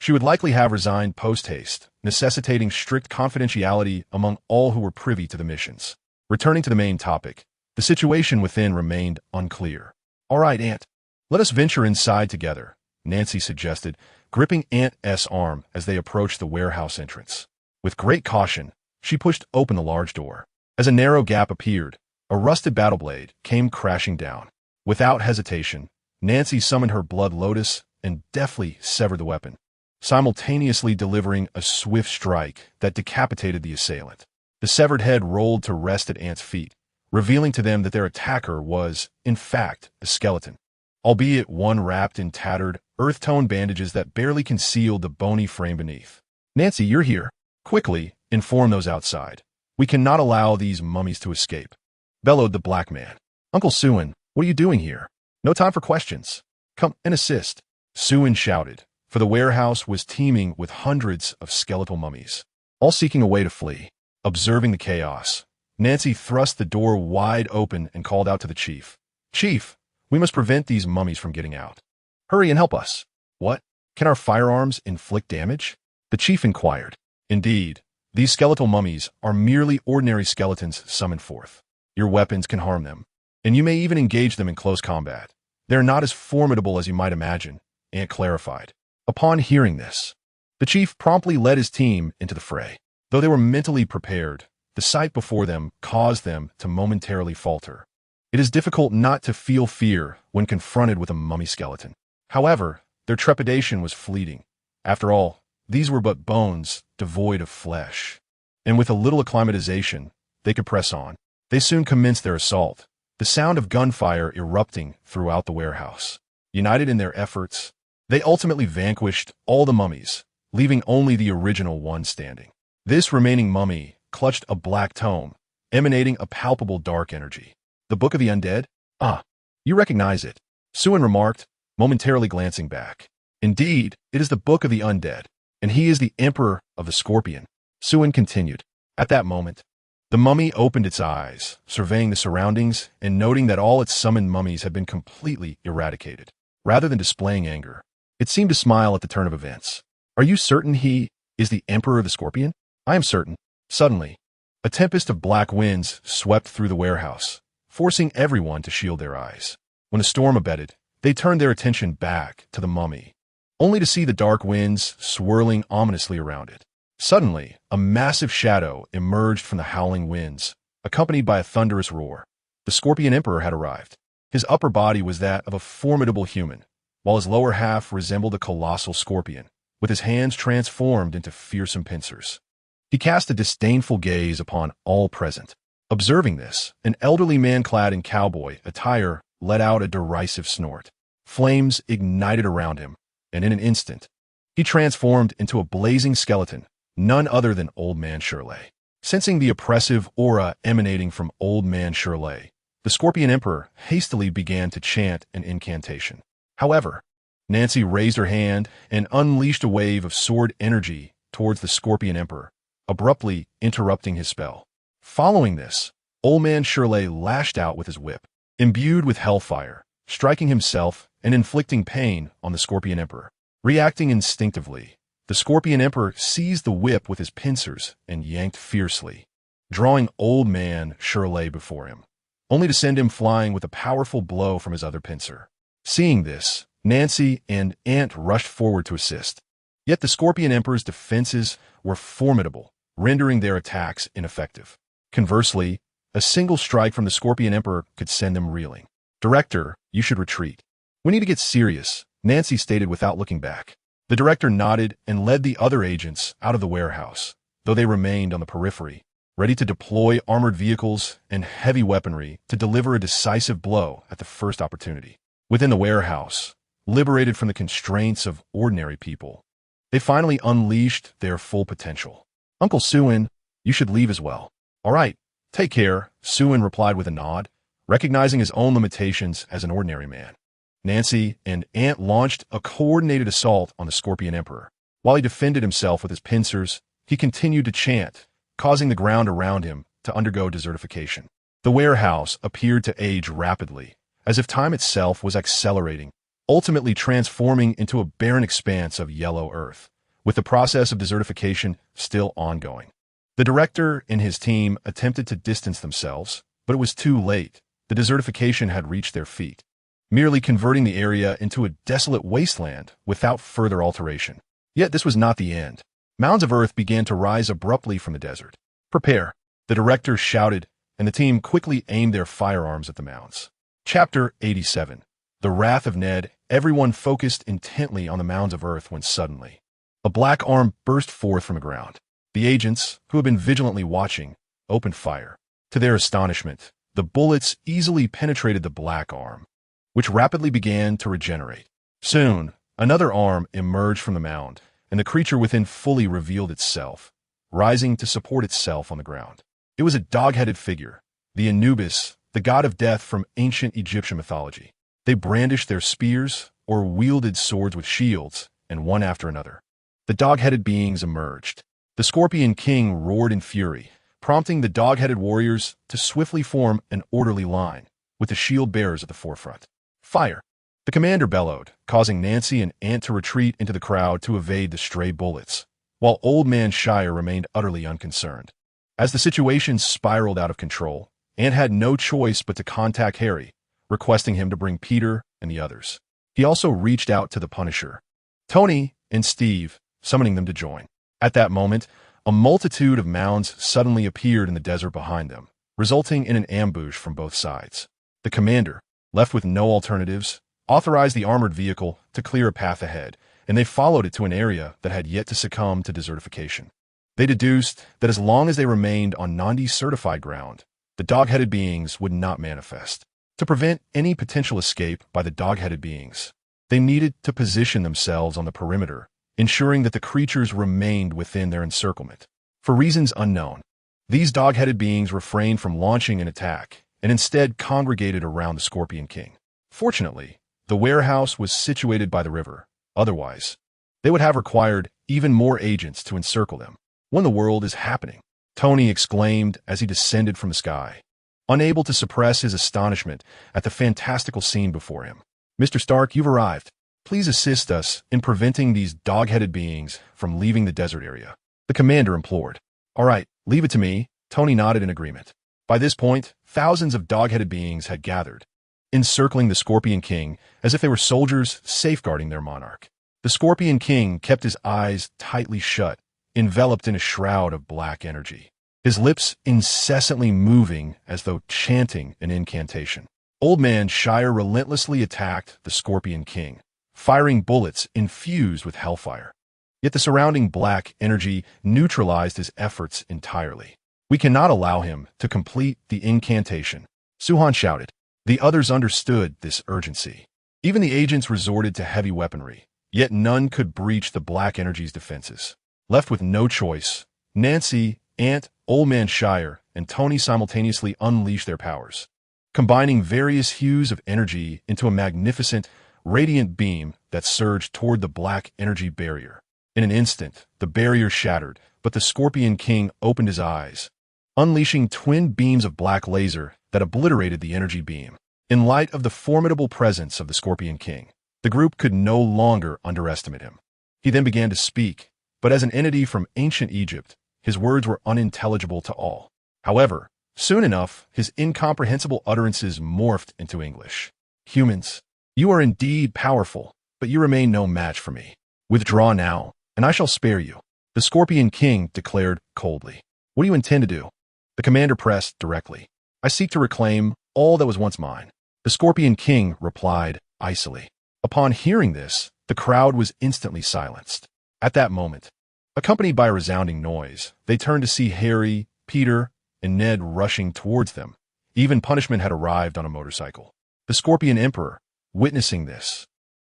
she would likely have resigned post-haste, necessitating strict confidentiality among all who were privy to the missions. Returning to the main topic, the situation within remained unclear. "All right, Ant, let us venture inside together," Nancy suggested, gripping Ant's arm as they approached the warehouse entrance. With great caution, she pushed open the large door. As a narrow gap appeared, a rusted battle blade came crashing down. Without hesitation, Nancy summoned her blood lotus and deftly severed the weapon, simultaneously delivering a swift strike that decapitated the assailant. The severed head rolled to rest at Ant's feet, revealing to them that their attacker was, in fact, a skeleton, albeit one wrapped in tattered, earth-tone bandages that barely concealed the bony frame beneath. "Nancy, you're here. Quickly, inform those outside. We cannot allow these mummies to escape," bellowed the black man. "Uncle Suin, what are you doing here? No time for questions. Come and assist," Suin shouted, for the warehouse was teeming with hundreds of skeletal mummies, all seeking a way to flee. Observing the chaos, Nancy thrust the door wide open and called out to the chief. "Chief, we must prevent these mummies from getting out. Hurry and help us." "What? Can our firearms inflict damage?" the chief inquired. "Indeed, these skeletal mummies are merely ordinary skeletons summoned forth. Your weapons can harm them, and you may even engage them in close combat. They're not as formidable as you might imagine," Ant clarified. Upon hearing this, the chief promptly led his team into the fray. Though they were mentally prepared, the sight before them caused them to momentarily falter. It is difficult not to feel fear when confronted with a mummy skeleton. However, their trepidation was fleeting. After all, these were but bones devoid of flesh. And with a little acclimatization, they could press on. They soon commenced their assault, the sound of gunfire erupting throughout the warehouse. United in their efforts, they ultimately vanquished all the mummies, leaving only the original one standing. This remaining mummy clutched a black tome, emanating a palpable dark energy. The Book of the Undead? Ah, you recognize it, Suen remarked, momentarily glancing back. Indeed, it is the Book of the Undead, and he is the Emperor of the Scorpion. Suen continued. At that moment, the mummy opened its eyes, surveying the surroundings and noting that all its summoned mummies had been completely eradicated. Rather than displaying anger, it seemed to smile at the turn of events. Are you certain he is the Emperor of the Scorpion? I am certain. Suddenly, a tempest of black winds swept through the warehouse, forcing everyone to shield their eyes. When the storm abated, they turned their attention back to the mummy, only to see the dark winds swirling ominously around it. Suddenly, a massive shadow emerged from the howling winds, accompanied by a thunderous roar. The Scorpion Emperor had arrived. His upper body was that of a formidable human, while his lower half resembled a colossal scorpion, with his hands transformed into fearsome pincers. He cast a disdainful gaze upon all present. Observing this, an elderly man clad in cowboy attire let out a derisive snort. Flames ignited around him, and in an instant, he transformed into a blazing skeleton, none other than Old Man S.H.I.E.L.D. Sensing the oppressive aura emanating from Old Man S.H.I.E.L.D., the Scorpion Emperor hastily began to chant an incantation. However, Nancy raised her hand and unleashed a wave of sword energy towards the Scorpion Emperor, abruptly interrupting his spell. Following this, Old Man S.H.I.E.L.D. lashed out with his whip, imbued with hellfire, striking himself and inflicting pain on the Scorpion Emperor. Reacting instinctively, the Scorpion Emperor seized the whip with his pincers and yanked fiercely, drawing Old Man S.H.I.E.L.D. before him, only to send him flying with a powerful blow from his other pincer. Seeing this, Nancy and Ant rushed forward to assist. Yet the Scorpion Emperor's defenses were formidable, rendering their attacks ineffective. Conversely, a single strike from the Scorpion Emperor could send them reeling. Director, you should retreat. We need to get serious, Nancy stated without looking back. The director nodded and led the other agents out of the warehouse, though they remained on the periphery, ready to deploy armored vehicles and heavy weaponry to deliver a decisive blow at the first opportunity. Within the warehouse, liberated from the constraints of ordinary people, they finally unleashed their full potential. Uncle Suen, you should leave as well. All right, take care, Suen replied with a nod, recognizing his own limitations as an ordinary man. Nancy and Ant launched a coordinated assault on the Scorpion Emperor. While he defended himself with his pincers, he continued to chant, causing the ground around him to undergo desertification. The warehouse appeared to age rapidly, as if time itself was accelerating, ultimately transforming into a barren expanse of yellow earth, with the process of desertification still ongoing. The director and his team attempted to distance themselves, but it was too late. The desertification had reached their feet, merely converting the area into a desolate wasteland without further alteration. Yet this was not the end. Mounds of earth began to rise abruptly from the desert. Prepare, the director shouted, and the team quickly aimed their firearms at the mounds. Chapter 87. The Wrath of Ned. Everyone focused intently on the mounds of earth when suddenly a black arm burst forth from the ground. The agents, who had been vigilantly watching, opened fire. To their astonishment, the bullets easily penetrated the black arm, which rapidly began to regenerate. Soon, another arm emerged from the mound, and the creature within fully revealed itself, rising to support itself on the ground. It was a dog-headed figure, the Anubis, the god of death from ancient Egyptian mythology. They brandished their spears or wielded swords with shields, and one after another, the dog-headed beings emerged. The Scorpion King roared in fury, prompting the dog-headed warriors to swiftly form an orderly line, with the shield bearers at the forefront. Fire! The commander bellowed, causing Nancy and Ant to retreat into the crowd to evade the stray bullets, while Old Man Shire remained utterly unconcerned. As the situation spiraled out of control, Ant had no choice but to contact Harry, requesting him to bring Peter and the others. He also reached out to the Punisher. Tony, and Steve, summoning them to join. At that moment, a multitude of mounds suddenly appeared in the desert behind them, resulting in an ambush from both sides. The commander, left with no alternatives, authorized the armored vehicle to clear a path ahead, and they followed it to an area that had yet to succumb to desertification. They deduced that as long as they remained on Nandi-certified ground, the dog-headed beings would not manifest. To prevent any potential escape by the dog-headed beings, they needed to position themselves on the perimeter, ensuring that the creatures remained within their encirclement. For reasons unknown, these dog-headed beings refrained from launching an attack and instead congregated around the Scorpion King. Fortunately, the warehouse was situated by the river. Otherwise, they would have required even more agents to encircle them. "When the world is happening," Tony exclaimed as he descended from the sky, unable to suppress his astonishment at the fantastical scene before him. "Mr. Stark, you've arrived. Please assist us in preventing these dog-headed beings from leaving the desert area," the commander implored. "All right, leave it to me," Tony nodded in agreement. By this point, thousands of dog-headed beings had gathered, encircling the Scorpion King as if they were soldiers safeguarding their monarch. The Scorpion King kept his eyes tightly shut, enveloped in a shroud of black energy, his lips incessantly moving as though chanting an incantation. Old Man Shire relentlessly attacked the Scorpion King, firing bullets infused with hellfire. Yet the surrounding black energy neutralized his efforts entirely. "We cannot allow him to complete the incantation," Suhan shouted. The others understood this urgency. Even the agents resorted to heavy weaponry, yet none could breach the black energy's defenses. Left with no choice, Nancy, Ant, Old Man Shire, and Tony simultaneously unleashed their powers, combining various hues of energy into a magnificent, radiant beam that surged toward the black energy barrier. In an instant, the barrier shattered, but the Scorpion King opened his eyes, unleashing twin beams of black laser that obliterated the energy beam. In light of the formidable presence of the Scorpion King, the group could no longer underestimate him. He then began to speak, but as an entity from ancient Egypt, his words were unintelligible to all. However, soon enough, his incomprehensible utterances morphed into English. "Humans, you are indeed powerful, but you remain no match for me. Withdraw now, and I shall spare you," the Scorpion King declared coldly. "What do you intend to do?" The commander pressed directly. "I seek to reclaim all that was once mine," the Scorpion King replied icily. Upon hearing this, the crowd was instantly silenced. At that moment, accompanied by a resounding noise, they turned to see Harry, Peter, and Ned rushing towards them. Even punishment had arrived on a motorcycle. The Scorpion Emperor, witnessing this,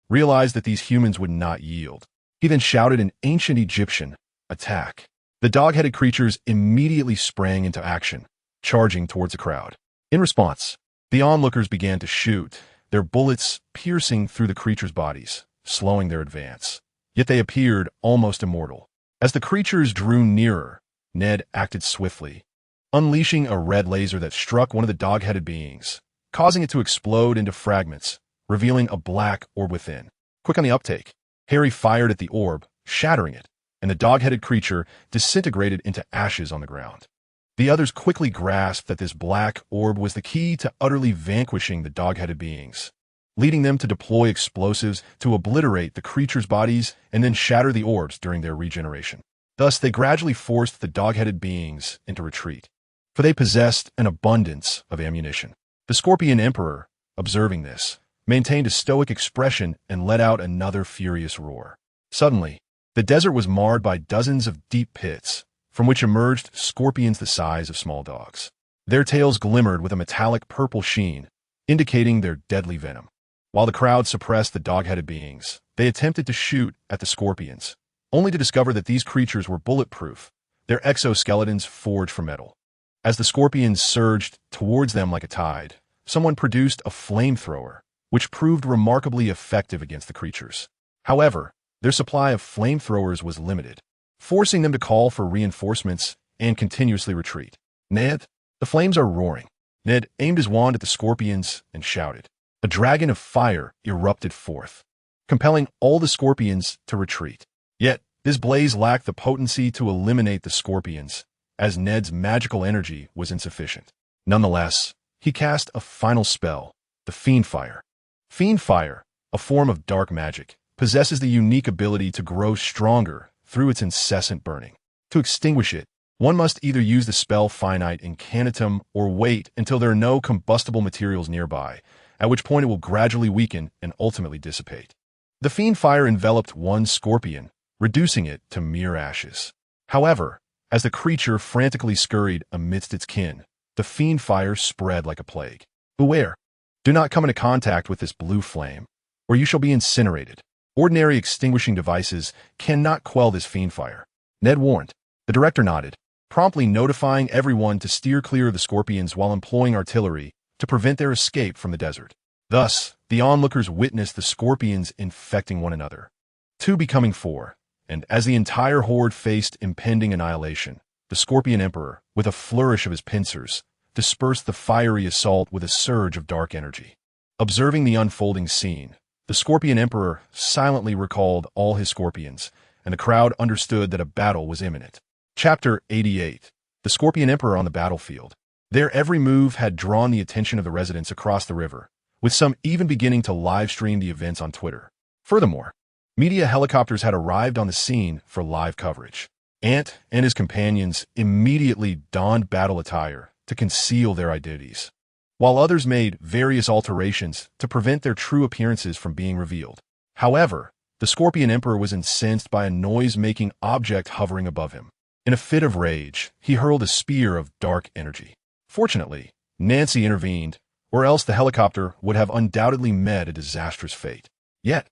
realized that these humans would not yield. He then shouted in ancient Egyptian, "Attack." The dog-headed creatures immediately sprang into action, charging towards the crowd. In response, the onlookers began to shoot, their bullets piercing through the creatures' bodies, slowing their advance. Yet they appeared almost immortal. As the creatures drew nearer, Ned acted swiftly, unleashing a red laser that struck one of the dog-headed beings, causing it to explode into fragments, revealing a black orb within. Quick on the uptake, Harry fired at the orb, shattering it, and the dog-headed creature disintegrated into ashes on the ground. The others quickly grasped that this black orb was the key to utterly vanquishing the dog-headed beings, leading them to deploy explosives to obliterate the creatures' bodies and then shatter the orbs during their regeneration. Thus, they gradually forced the dog-headed beings into retreat, for they possessed an abundance of ammunition. The Scorpion Emperor, observing this, maintained a stoic expression and let out another furious roar. Suddenly, the desert was marred by dozens of deep pits, from which emerged scorpions the size of small dogs. Their tails glimmered with a metallic purple sheen, indicating their deadly venom. While the crowd suppressed the dog-headed beings, they attempted to shoot at the scorpions, only to discover that these creatures were bulletproof, their exoskeletons forged from metal. As the scorpions surged towards them like a tide, someone produced a flamethrower, which proved remarkably effective against the creatures. However, their supply of flamethrowers was limited, forcing them to call for reinforcements and continuously retreat. "Ned, the flames are roaring." Ned aimed his wand at the scorpions and shouted. A dragon of fire erupted forth, compelling all the scorpions to retreat. Yet, this blaze lacked the potency to eliminate the scorpions, as Ned's magical energy was insufficient. Nonetheless, he cast a final spell, the Fiend Fire. Fiend Fire, a form of dark magic, possesses the unique ability to grow stronger through its incessant burning. To extinguish it, one must either use the spell finite incantum or wait until there are no combustible materials nearby, at which point it will gradually weaken and ultimately dissipate. The fiend fire enveloped one scorpion, reducing it to mere ashes. However, as the creature frantically scurried amidst its kin, the fiend fire spread like a plague. Beware! Do not come into contact with this blue flame, or you shall be incinerated. Ordinary extinguishing devices cannot quell this fiend fire. Ned warned. The director nodded, promptly notifying everyone to steer clear of the scorpions while employing artillery to prevent their escape from the desert. Thus, the onlookers witnessed the scorpions infecting one another, 2 becoming 4, and as the entire horde faced impending annihilation, the Scorpion Emperor, with a flourish of his pincers, dispersed the fiery assault with a surge of dark energy. Observing the unfolding scene, the Scorpion Emperor silently recalled all his scorpions, and the crowd understood that a battle was imminent. Chapter 88. The Scorpion Emperor on the battlefield. Their every move had drawn the attention of the residents across the river, with some even beginning to live-stream the events on Twitter. Furthermore, media helicopters had arrived on the scene for live coverage. Ant and his companions immediately donned battle attire to conceal their identities, while others made various alterations to prevent their true appearances from being revealed. However, the Scorpion Emperor was incensed by a noise-making object hovering above him. In a fit of rage, he hurled a spear of dark energy. Fortunately, Nancy intervened, or else the helicopter would have undoubtedly met a disastrous fate. Yet,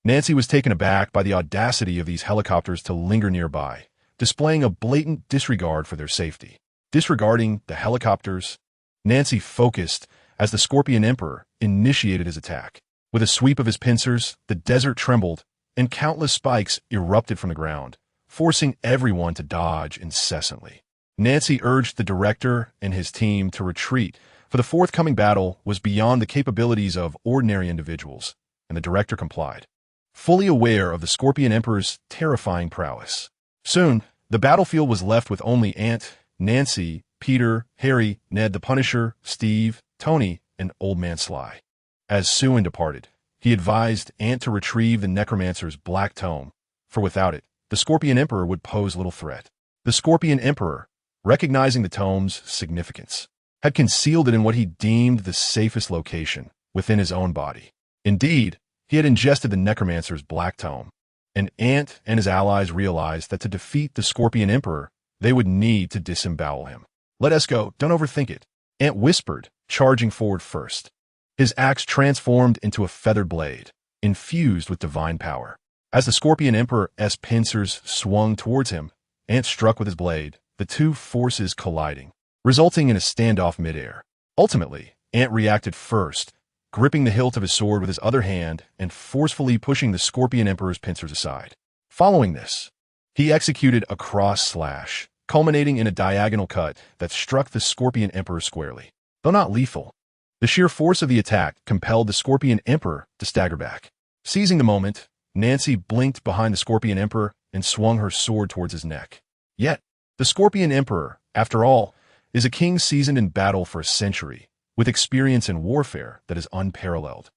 Nancy was taken aback by the audacity of these helicopters to linger nearby, displaying a blatant disregard for their safety. Disregarding the helicopters, Nancy focused as the Scorpion Emperor initiated his attack. With a sweep of his pincers, the desert trembled, and countless spikes erupted from the ground, forcing everyone to dodge incessantly. Nancy urged the director and his team to retreat, for the forthcoming battle was beyond the capabilities of ordinary individuals, and the director complied, fully aware of the Scorpion Emperor's terrifying prowess. Soon, the battlefield was left with only Ant, Nancy, Peter, Harry, Ned the Punisher, Steve, Tony, and Old Man Sly. As Sewin departed, he advised Ant to retrieve the necromancer's black tome, for without it, the Scorpion Emperor would pose little threat. The Scorpion Emperor, recognizing the tome's significance, had concealed it in what he deemed the safest location, within his own body. Indeed, he had ingested the necromancer's black tome, and Ant and his allies realized that to defeat the Scorpion Emperor, they would need to disembowel him. Let us go, don't overthink it, Ant whispered, charging forward first. His axe transformed into a feathered blade, infused with divine power. As the Scorpion Emperor's pincers swung towards him, Ant struck with his blade, the two forces colliding, resulting in a standoff midair. Ultimately, Ant reacted first, gripping the hilt of his sword with his other hand and forcefully pushing the Scorpion Emperor's pincers aside. Following this, he executed a cross slash, culminating in a diagonal cut that struck the Scorpion Emperor squarely. Though not lethal, the sheer force of the attack compelled the Scorpion Emperor to stagger back. Seizing the moment, Nancy blinked behind the Scorpion Emperor and swung her sword towards his neck. Yet, the Scorpion Emperor, after all, is a king seasoned in battle for a century, with experience in warfare that is unparalleled.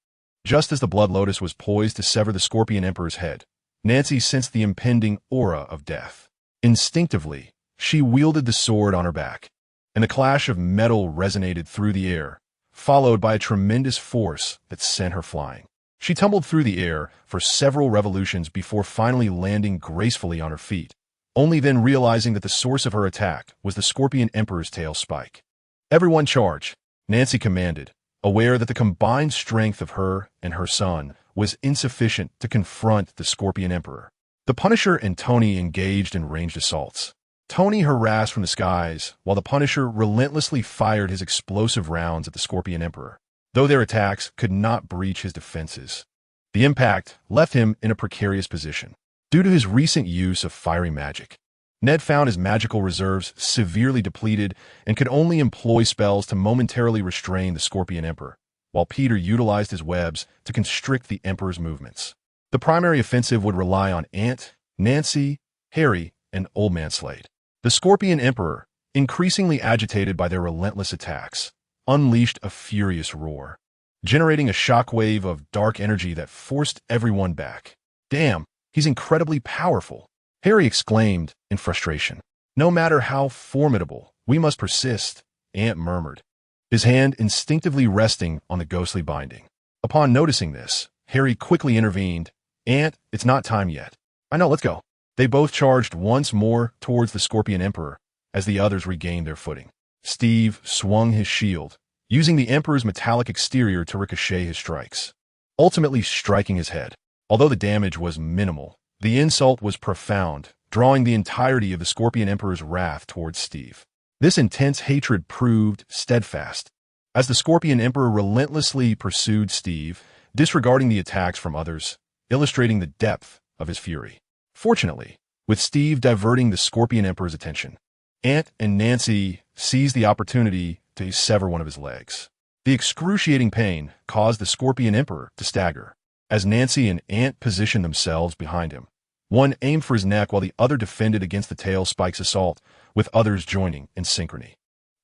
Just as the Blood Lotus was poised to sever the Scorpion Emperor's head, Nancy sensed the impending aura of death. Instinctively, she wielded the sword on her back, and the clash of metal resonated through the air, followed by a tremendous force that sent her flying. She tumbled through the air for several revolutions before finally landing gracefully on her feet, only then realizing that the source of her attack was the Scorpion Emperor's tail spike. "Everyone charge," Nancy commanded, aware that the combined strength of her and her son was insufficient to confront the Scorpion Emperor. The Punisher and Tony engaged in ranged assaults. Tony harassed from the skies, while the Punisher relentlessly fired his explosive rounds at the Scorpion Emperor, though their attacks could not breach his defenses. The impact left him in a precarious position. Due to his recent use of fiery magic, Ned found his magical reserves severely depleted and could only employ spells to momentarily restrain the Scorpion Emperor, while Peter utilized his webs to constrict the Emperor's movements. The primary offensive would rely on Ant, Nancy, Harry, and Old Man Slade. The Scorpion Emperor, increasingly agitated by their relentless attacks, unleashed a furious roar, generating a shockwave of dark energy that forced everyone back. Damn, he's incredibly powerful, Harry exclaimed in frustration. No matter how formidable, we must persist, Ant murmured, his hand instinctively resting on the ghostly binding. Upon noticing this, Harry quickly intervened. Ant, it's not time yet. I know, let's go. They both charged once more towards the Scorpion Emperor as the others regained their footing. Steve swung his shield, using the Emperor's metallic exterior to ricochet his strikes, ultimately striking his head. Although the damage was minimal, the insult was profound, drawing the entirety of the Scorpion Emperor's wrath towards Steve. This intense hatred proved steadfast, as the Scorpion Emperor relentlessly pursued Steve, disregarding the attacks from others, illustrating the depth of his fury. Fortunately, with Steve diverting the Scorpion Emperor's attention, Ant and Nancy seized the opportunity to sever one of his legs. The excruciating pain caused the Scorpion Emperor to stagger, as Nancy and Ant positioned themselves behind him. One aimed for his neck while the other defended against the tail spike's assault, with others joining in synchrony.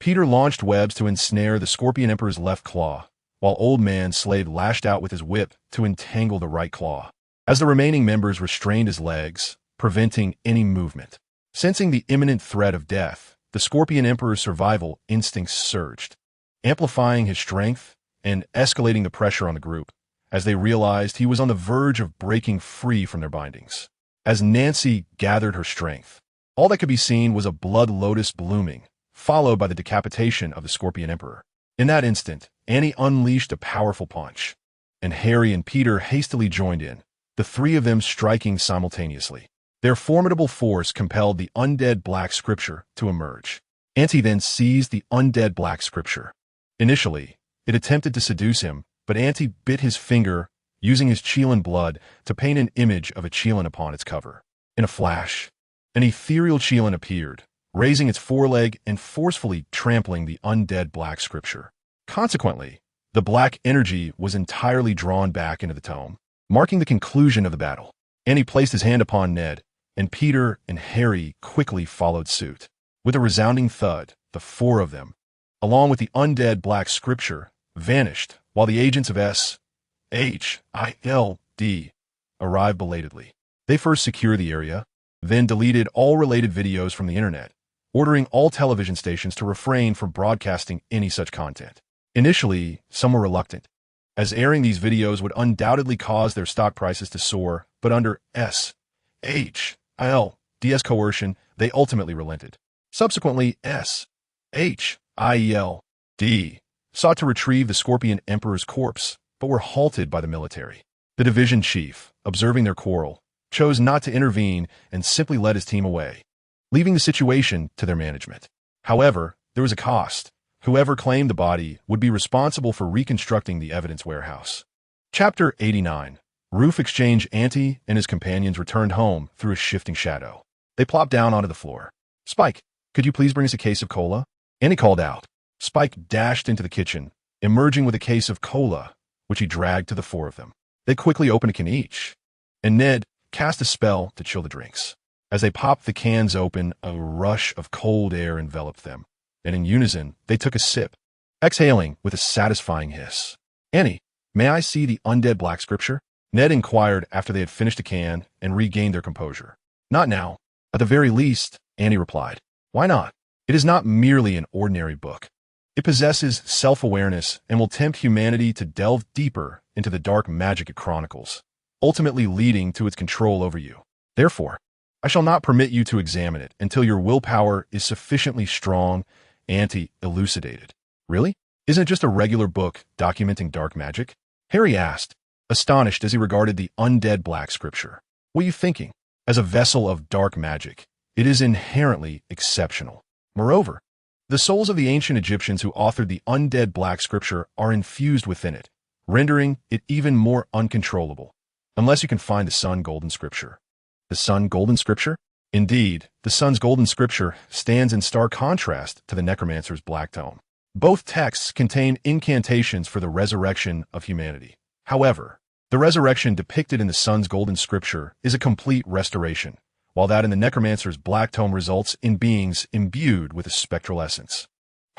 Peter launched webs to ensnare the Scorpion Emperor's left claw, while Old Man Slade lashed out with his whip to entangle the right claw, as the remaining members restrained his legs, preventing any movement. Sensing the imminent threat of death, the Scorpion Emperor's survival instincts surged, amplifying his strength and escalating the pressure on the group, as they realized he was on the verge of breaking free from their bindings. As Nancy gathered her strength, all that could be seen was a blood lotus blooming, followed by the decapitation of the Scorpion Emperor. In that instant, Annie unleashed a powerful punch, and Harry and Peter hastily joined in, the three of them striking simultaneously. Their formidable force compelled the undead Black Scripture to emerge. Auntie then seized the undead Black Scripture. Initially, it attempted to seduce him, but Auntie bit his finger, using his Chelan blood to paint an image of a Chelan upon its cover. In a flash, an ethereal Chelan appeared, raising its foreleg and forcefully trampling the undead Black Scripture. Consequently, the black energy was entirely drawn back into the tome, marking the conclusion of the battle. Annie placed his hand upon Ned, and Peter and Harry quickly followed suit. With a resounding thud, the four of them, along with the undead Black Scripture, vanished, while the agents of S.H.I.E.L.D. arrived belatedly. They first secured the area, then deleted all related videos from the internet, ordering all television stations to refrain from broadcasting any such content. Initially, some were reluctant, as airing these videos would undoubtedly cause their stock prices to soar, but under S.H.I.E.L.D's coercion, they ultimately relented. Subsequently, S.H.I.E.L.D. sought to retrieve the Scorpion Emperor's corpse, but were halted by the military. The division chief, observing their quarrel, chose not to intervene and simply led his team away, leaving the situation to their management. However, there was a cost. Whoever claimed the body would be responsible for reconstructing the evidence warehouse. Chapter 89. Roof Exchange. Auntie and his companions returned home through a shifting shadow. They plopped down onto the floor. Spike, could you please bring us a case of cola? Annie called out. Spike dashed into the kitchen, emerging with a case of cola, which he dragged to the four of them. They quickly opened a can each, and Ned cast a spell to chill the drinks. As they popped the cans open, a rush of cold air enveloped them, and in unison, they took a sip, exhaling with a satisfying hiss. Annie, may I see the undead Black Scripture? Ned inquired after they had finished a can and regained their composure. Not now. At the very least, Annie replied. Why not? It is not merely an ordinary book. It possesses self-awareness and will tempt humanity to delve deeper into the dark magic it chronicles, ultimately leading to its control over you. Therefore, I shall not permit you to examine it until your willpower is sufficiently strong. Auntie elucidated. Really? Isn't it just a regular book documenting dark magic? Harry asked, astonished as he regarded the undead Black Scripture. What are you thinking? As a vessel of dark magic, it is inherently exceptional. Moreover, the souls of the ancient Egyptians who authored the undead Black Scripture are infused within it, rendering it even more uncontrollable, unless you can find the Sun Golden Scripture. The Sun Golden Scripture? Indeed, the Sun's Golden Scripture stands in stark contrast to the Necromancer's Black Tome. Both texts contain incantations for the resurrection of humanity. However, the resurrection depicted in the Sun's Golden Scripture is a complete restoration, while that in the Necromancer's Black Tome results in beings imbued with a spectral essence,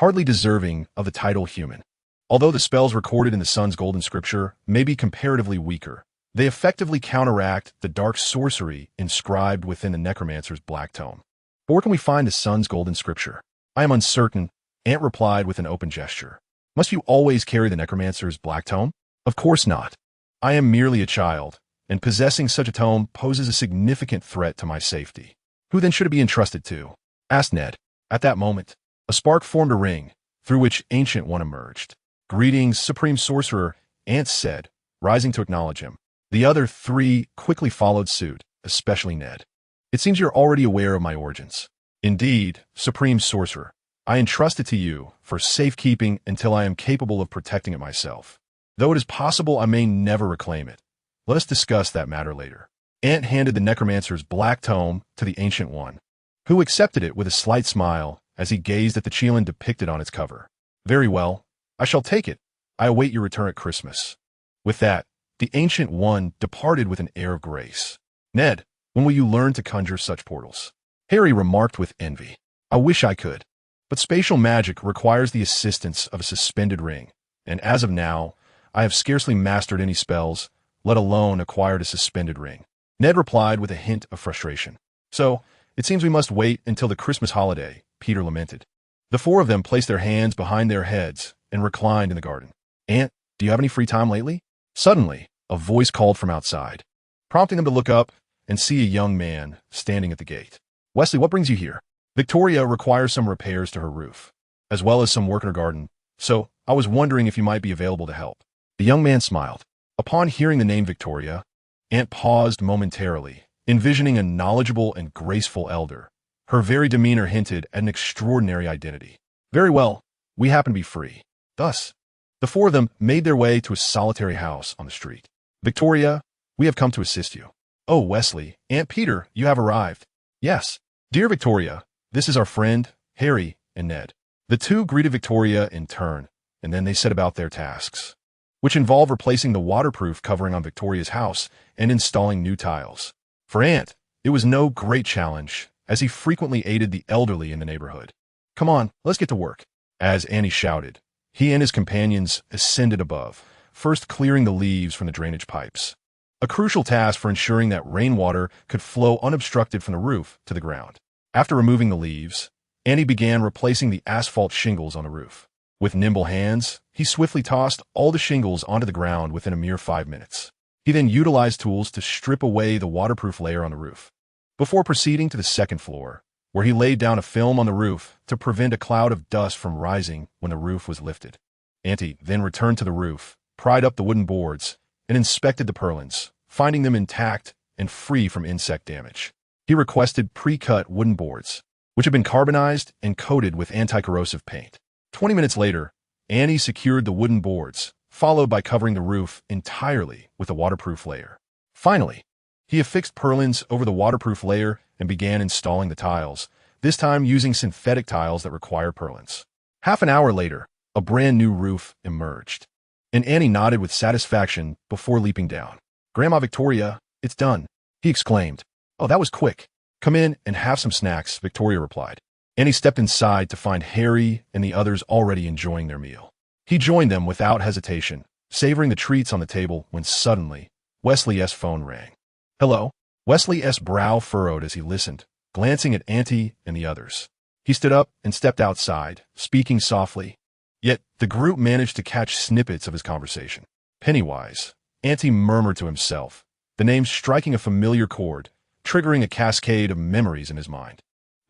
hardly deserving of the title human. Although the spells recorded in the Sun's Golden Scripture may be comparatively weaker, They effectively counteract the dark sorcery inscribed within the necromancer's black tome. But where can we find the sun's golden scripture? I am uncertain, Ant replied with an open gesture. Must you always carry the necromancer's black tome? Of course not. I am merely a child, and possessing such a tome poses a significant threat to my safety. Who then should it be entrusted to? Asked Ned. At that moment, a spark formed a ring, through which Ancient One emerged. Greetings, Supreme Sorcerer, Ant said, rising to acknowledge him. The other three quickly followed suit, especially Ned. It seems you're already aware of my origins. Indeed, Supreme Sorcerer, I entrust it to you for safekeeping until I am capable of protecting it myself. Though it is possible I may never reclaim it. Let us discuss that matter later. Ant handed the necromancer's black tome to the Ancient One, who accepted it with a slight smile as he gazed at the Chelan depicted on its cover. Very well, I shall take it. I await your return at Christmas. With that, the Ancient One departed with an air of grace. Ned, when will you learn to conjure such portals? Harry remarked with envy. I wish I could. But spatial magic requires the assistance of a suspended ring, and as of now, I have scarcely mastered any spells, let alone acquired a suspended ring. Ned replied with a hint of frustration. So, it seems we must wait until the Christmas holiday, Peter lamented. The four of them placed their hands behind their heads and reclined in the garden. Ant, do you have any free time lately? Suddenly, a voice called from outside, prompting them to look up and see a young man standing at the gate. Wesley, what brings you here? Victoria requires some repairs to her roof, as well as some work in her garden, so I was wondering if you might be available to help. The young man smiled. Upon hearing the name Victoria, Ant paused momentarily, envisioning a knowledgeable and graceful elder. Her very demeanor hinted at an extraordinary identity. Very well, we happen to be free. Thus, the four of them made their way to a solitary house on the street. Victoria, we have come to assist you. Oh, Wesley, Aunt Peter, you have arrived. Yes. Dear Victoria, this is our friend, Harry and Ned. The two greeted Victoria in turn, and then they set about their tasks, which involved replacing the waterproof covering on Victoria's house and installing new tiles. For Ant, it was no great challenge, as he frequently aided the elderly in the neighborhood. Come on, let's get to work. As Annie shouted, he and his companions ascended above, first clearing the leaves from the drainage pipes, a crucial task for ensuring that rainwater could flow unobstructed from the roof to the ground. After removing the leaves, Annie began replacing the asphalt shingles on the roof. With nimble hands, he swiftly tossed all the shingles onto the ground within a mere 5 minutes. He then utilized tools to strip away the waterproof layer on the roof, before proceeding to the second floor, where he laid down a film on the roof to prevent a cloud of dust from rising when the roof was lifted. Auntie then returned to the roof, pried up the wooden boards, and inspected the purlins, finding them intact and free from insect damage. He requested pre-cut wooden boards, which had been carbonized and coated with anti-corrosive paint. 20 minutes later, Annie secured the wooden boards, followed by covering the roof entirely with a waterproof layer. Finally, he affixed purlins over the waterproof layer and began installing the tiles, this time using synthetic tiles that require purlins. Half an hour later, a brand new roof emerged, and Annie nodded with satisfaction before leaping down. Grandma Victoria, it's done, he exclaimed. Oh, that was quick. Come in and have some snacks, Victoria replied. Annie stepped inside to find Harry and the others already enjoying their meal. He joined them without hesitation, savoring the treats on the table when suddenly, Wesley's phone rang. Hello? Wesley's brow furrowed as he listened, glancing at Auntie and the others. He stood up and stepped outside, speaking softly. Yet the group managed to catch snippets of his conversation. Pennywise, Auntie murmured to himself, the name striking a familiar chord, triggering a cascade of memories in his mind.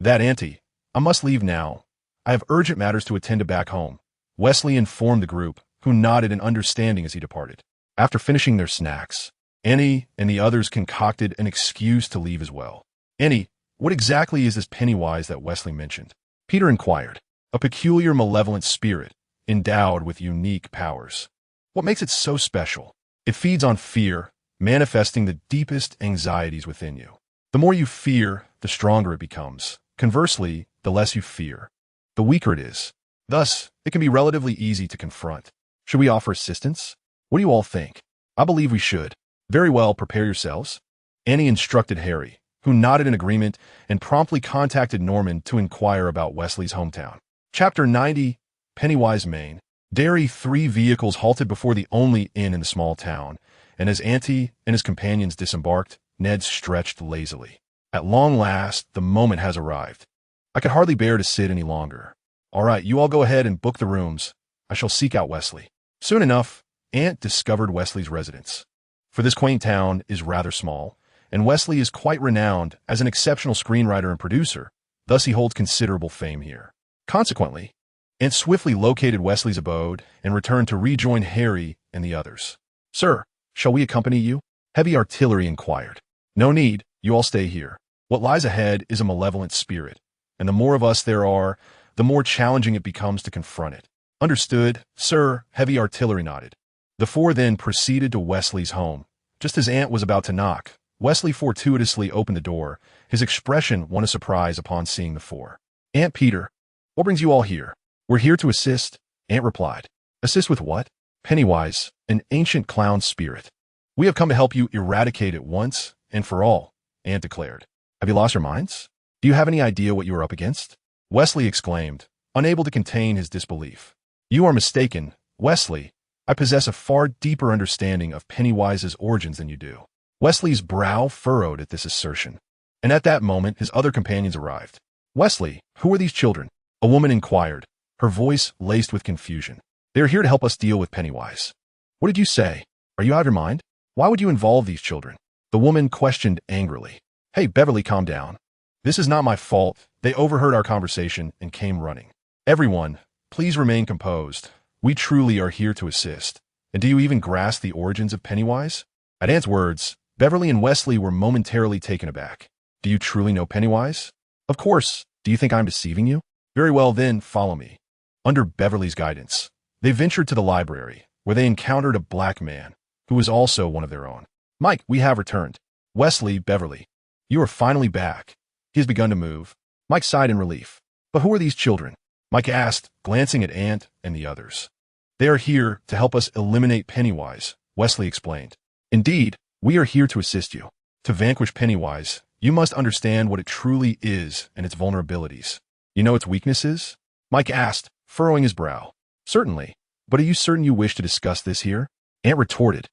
That Auntie, I must leave now. I have urgent matters to attend to back home, Wesley informed the group, who nodded in understanding as he departed. After finishing their snacks, Annie and the others concocted an excuse to leave as well. Annie, what exactly is this Pennywise that Wesley mentioned? Peter inquired. A peculiar malevolent spirit, endowed with unique powers. What makes it so special? It feeds on fear, manifesting the deepest anxieties within you. The more you fear, the stronger it becomes. Conversely, the less you fear, the weaker it is. Thus, it can be relatively easy to confront. Should we offer assistance? What do you all think? I believe we should. Very well, prepare yourselves. Annie instructed Harry, who nodded in agreement and promptly contacted Norman to inquire about Wesley's hometown. Chapter 90, Pennywise, Maine. Dairy 3 vehicles halted before the only inn in the small town, and as Auntie and his companions disembarked, Ned stretched lazily. At long last, the moment has arrived. I could hardly bear to sit any longer. All right, you all go ahead and book the rooms. I shall seek out Wesley. Soon enough, Ant discovered Wesley's residence. For this quaint town is rather small, and Wesley is quite renowned as an exceptional screenwriter and producer, thus he holds considerable fame here. Consequently, Ant swiftly located Wesley's abode and returned to rejoin Harry and the others. Sir, shall we accompany you? Heavy Artillery inquired. No need, you all stay here. What lies ahead is a malevolent spirit, and the more of us there are, the more challenging it becomes to confront it. Understood, sir, Heavy Artillery nodded. The four then proceeded to Wesley's home. Just as Ant was about to knock, Wesley fortuitously opened the door, his expression one of surprise upon seeing the four. Aunt Peter, what brings you all here? We're here to assist, Ant replied. Assist with what? Pennywise, an ancient clown spirit. We have come to help you eradicate it once and for all, Ant declared. Have you lost your minds? Do you have any idea what you are up against? Wesley exclaimed, unable to contain his disbelief. You are mistaken, Wesley. I possess a far deeper understanding of Pennywise's origins than you do. Wesley's brow furrowed at this assertion, and at that moment his other companions arrived. Wesley, who are these children? A woman inquired, her voice laced with confusion. They are here to help us deal with Pennywise. What did you say? Are you out of your mind? Why would you involve these children? The woman questioned angrily. Hey, Beverly, calm down. This is not my fault. They overheard our conversation and came running. Everyone, please remain composed. We truly are here to assist. And do you even grasp the origins of Pennywise? At Ant's words, Beverly and Wesley were momentarily taken aback. Do you truly know Pennywise? Of course. Do you think I'm deceiving you? Very well then, follow me. Under Beverly's guidance, they ventured to the library, where they encountered a black man, who was also one of their own. Mike, we have returned. Wesley, Beverly, you are finally back. He has begun to move. Mike sighed in relief. But who are these children? Mike asked, glancing at Ant and the others. They are here to help us eliminate Pennywise, Wesley explained. Indeed, we are here to assist you. To vanquish Pennywise, you must understand what it truly is and its vulnerabilities. You know its weaknesses? Mike asked, furrowing his brow. Certainly, but are you certain you wish to discuss this here? Ant retorted.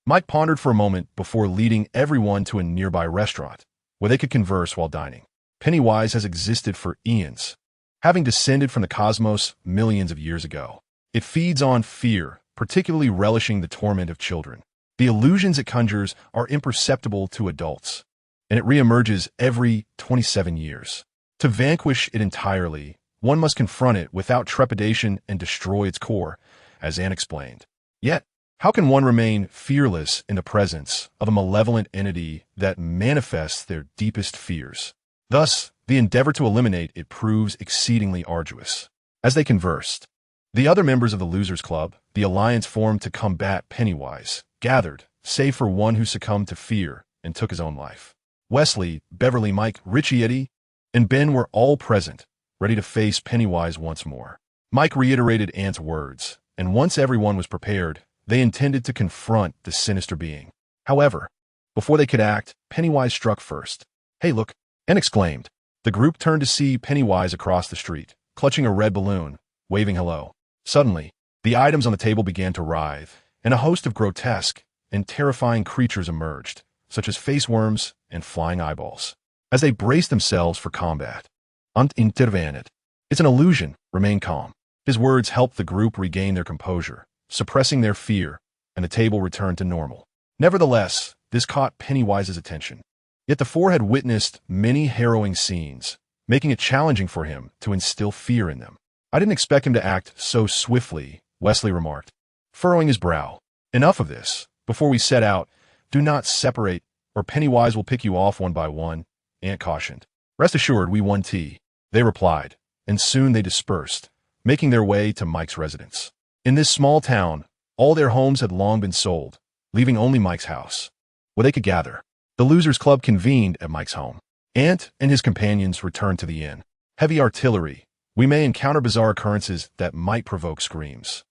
Mike pondered for a moment before leading everyone to a nearby restaurant, where they could converse while dining. Pennywise has existed for eons, having descended from the cosmos millions of years ago. It feeds on fear, particularly relishing the torment of children. The illusions it conjures are imperceptible to adults, and it reemerges every 27 years. To vanquish it entirely, one must confront it without trepidation and destroy its core, as Ant explained. Yet, how can one remain fearless in the presence of a malevolent entity that manifests their deepest fears? Thus, the endeavor to eliminate it proves exceedingly arduous. As they conversed, the other members of the Losers Club, the alliance formed to combat Pennywise, gathered, save for one who succumbed to fear and took his own life. Wesley, Beverly, Mike, Richie, Eddie, and Ben were all present, ready to face Pennywise once more. Mike reiterated Ant's words, and once everyone was prepared, they intended to confront the sinister being. However, before they could act, Pennywise struck first. Hey, look, Ant exclaimed. The group turned to see Pennywise across the street, clutching a red balloon, waving hello. Suddenly, the items on the table began to writhe, and a host of grotesque and terrifying creatures emerged, such as face worms and flying eyeballs. As they braced themselves for combat, Ant intervened. It's an illusion, remain calm. His words helped the group regain their composure, suppressing their fear, and the table returned to normal. Nevertheless, this caught Pennywise's attention. Yet the four had witnessed many harrowing scenes, making it challenging for him to instill fear in them. I didn't expect him to act so swiftly, Wesley remarked, furrowing his brow. Enough of this. Before we set out, do not separate, or Pennywise will pick you off one by one, Ant cautioned. Rest assured, we won tea, they replied, and soon they dispersed, making their way to Mike's residence. In this small town, all their homes had long been sold, leaving only Mike's house, where they could gather. The Losers Club convened at Mike's home. Ant and his companions returned to the inn. Heavy Artillery. We may encounter bizarre occurrences that might provoke screams.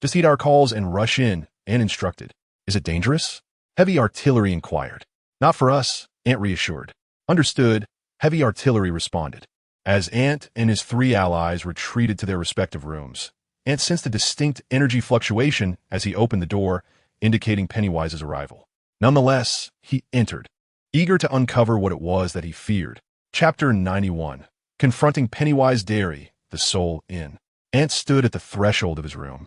Just heed our calls and rush in, Ant instructed. Is it dangerous? Heavy Artillery inquired. Not for us, Ant reassured. Understood, Heavy Artillery responded. As Ant and his three allies retreated to their respective rooms, Ant sensed a distinct energy fluctuation as he opened the door, indicating Pennywise's arrival. Nonetheless, he entered, eager to uncover what it was that he feared. Chapter 91. Confronting Pennywise Derry, the Soul Inn. Ant stood at the threshold of his room,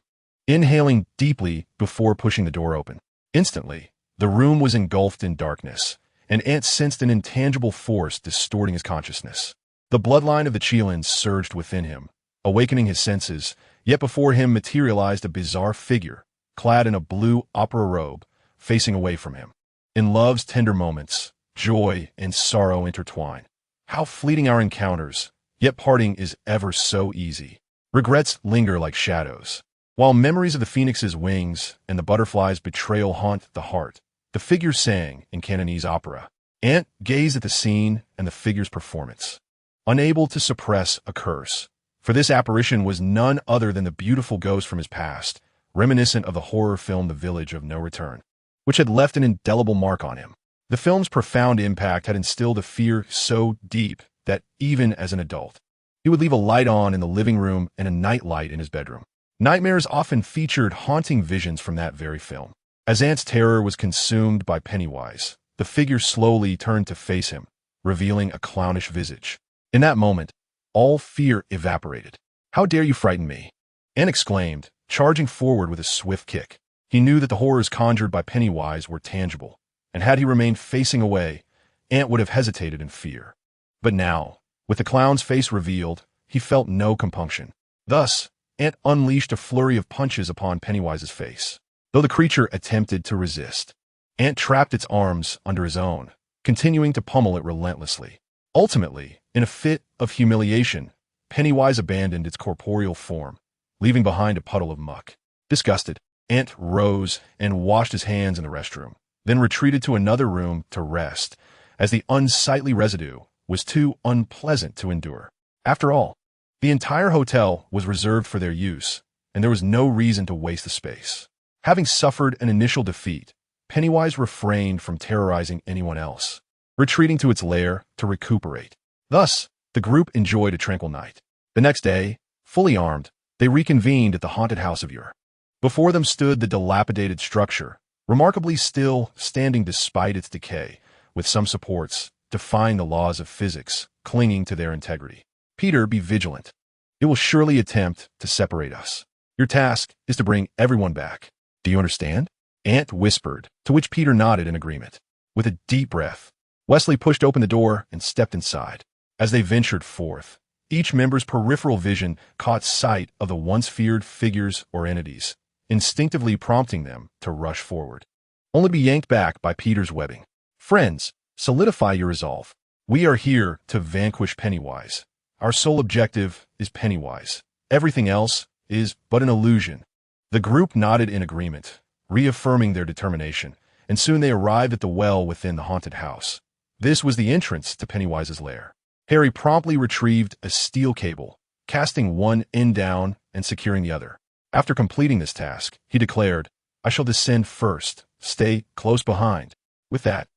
inhaling deeply before pushing the door open. Instantly, the room was engulfed in darkness, and Ant sensed an intangible force distorting his consciousness. The bloodline of the S.H.I.E.L.D surged within him, awakening his senses, yet before him materialized a bizarre figure, clad in a blue opera robe, facing away from him. In love's tender moments, joy and sorrow intertwine. How fleeting our encounters, yet parting is ever so easy. Regrets linger like shadows. While memories of the phoenix's wings and the butterfly's betrayal haunt the heart, the figure sang in Cantonese opera. Ant gazed at the scene and the figure's performance, unable to suppress a curse. For this apparition was none other than the beautiful ghost from his past, reminiscent of the horror film The Village of No Return, which had left an indelible mark on him. The film's profound impact had instilled a fear so deep that, even as an adult, he would leave a light on in the living room and a nightlight in his bedroom. Nightmares often featured haunting visions from that very film. As Ant's terror was consumed by Pennywise, the figure slowly turned to face him, revealing a clownish visage. In that moment, all fear evaporated. "How dare you frighten me?" Ant exclaimed, charging forward with a swift kick. He knew that the horrors conjured by Pennywise were tangible, and had he remained facing away, Ant would have hesitated in fear. But now, with the clown's face revealed, he felt no compunction. Thus, Ant unleashed a flurry of punches upon Pennywise's face. Though the creature attempted to resist, Ant trapped its arms under his own, continuing to pummel it relentlessly. Ultimately, in a fit of humiliation, Pennywise abandoned its corporeal form, leaving behind a puddle of muck. Disgusted, Ant rose and washed his hands in the restroom, then retreated to another room to rest, as the unsightly residue was too unpleasant to endure. After all, the entire hotel was reserved for their use, and there was no reason to waste the space. Having suffered an initial defeat, Pennywise refrained from terrorizing anyone else, retreating to its lair to recuperate. Thus, the group enjoyed a tranquil night. The next day, fully armed, they reconvened at the haunted house of S.H.I.E.L.D. Before them stood the dilapidated structure, remarkably still standing despite its decay, with some supports, defying the laws of physics, clinging to their integrity. "Peter, be vigilant. It will surely attempt to separate us. Your task is to bring everyone back. Do you understand?" Ant whispered, to which Peter nodded in agreement. With a deep breath, Wesley pushed open the door and stepped inside. As they ventured forth, each member's peripheral vision caught sight of the once feared figures or entities, instinctively prompting them to rush forward, only to be yanked back by Peter's webbing. "Friends, solidify your resolve. We are here to vanquish Pennywise. Our sole objective is Pennywise. Everything else is but an illusion." The group nodded in agreement, reaffirming their determination, and soon they arrived at the well within the haunted house. This was the entrance to Pennywise's lair. Harry promptly retrieved a steel cable, casting one end down and securing the other. After completing this task, he declared, "I shall descend first. Stay close behind." With that,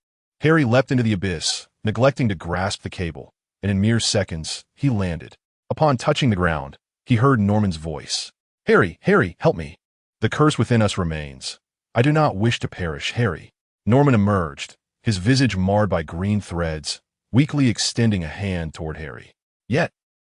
Harry leapt into the abyss, neglecting to grasp the cable, and in mere seconds, he landed. Upon touching the ground, he heard Norman's voice. "Harry, Harry, help me. The curse within us remains. I do not wish to perish, Harry." Norman emerged, his visage marred by green threads, weakly extending a hand toward Harry. Yet,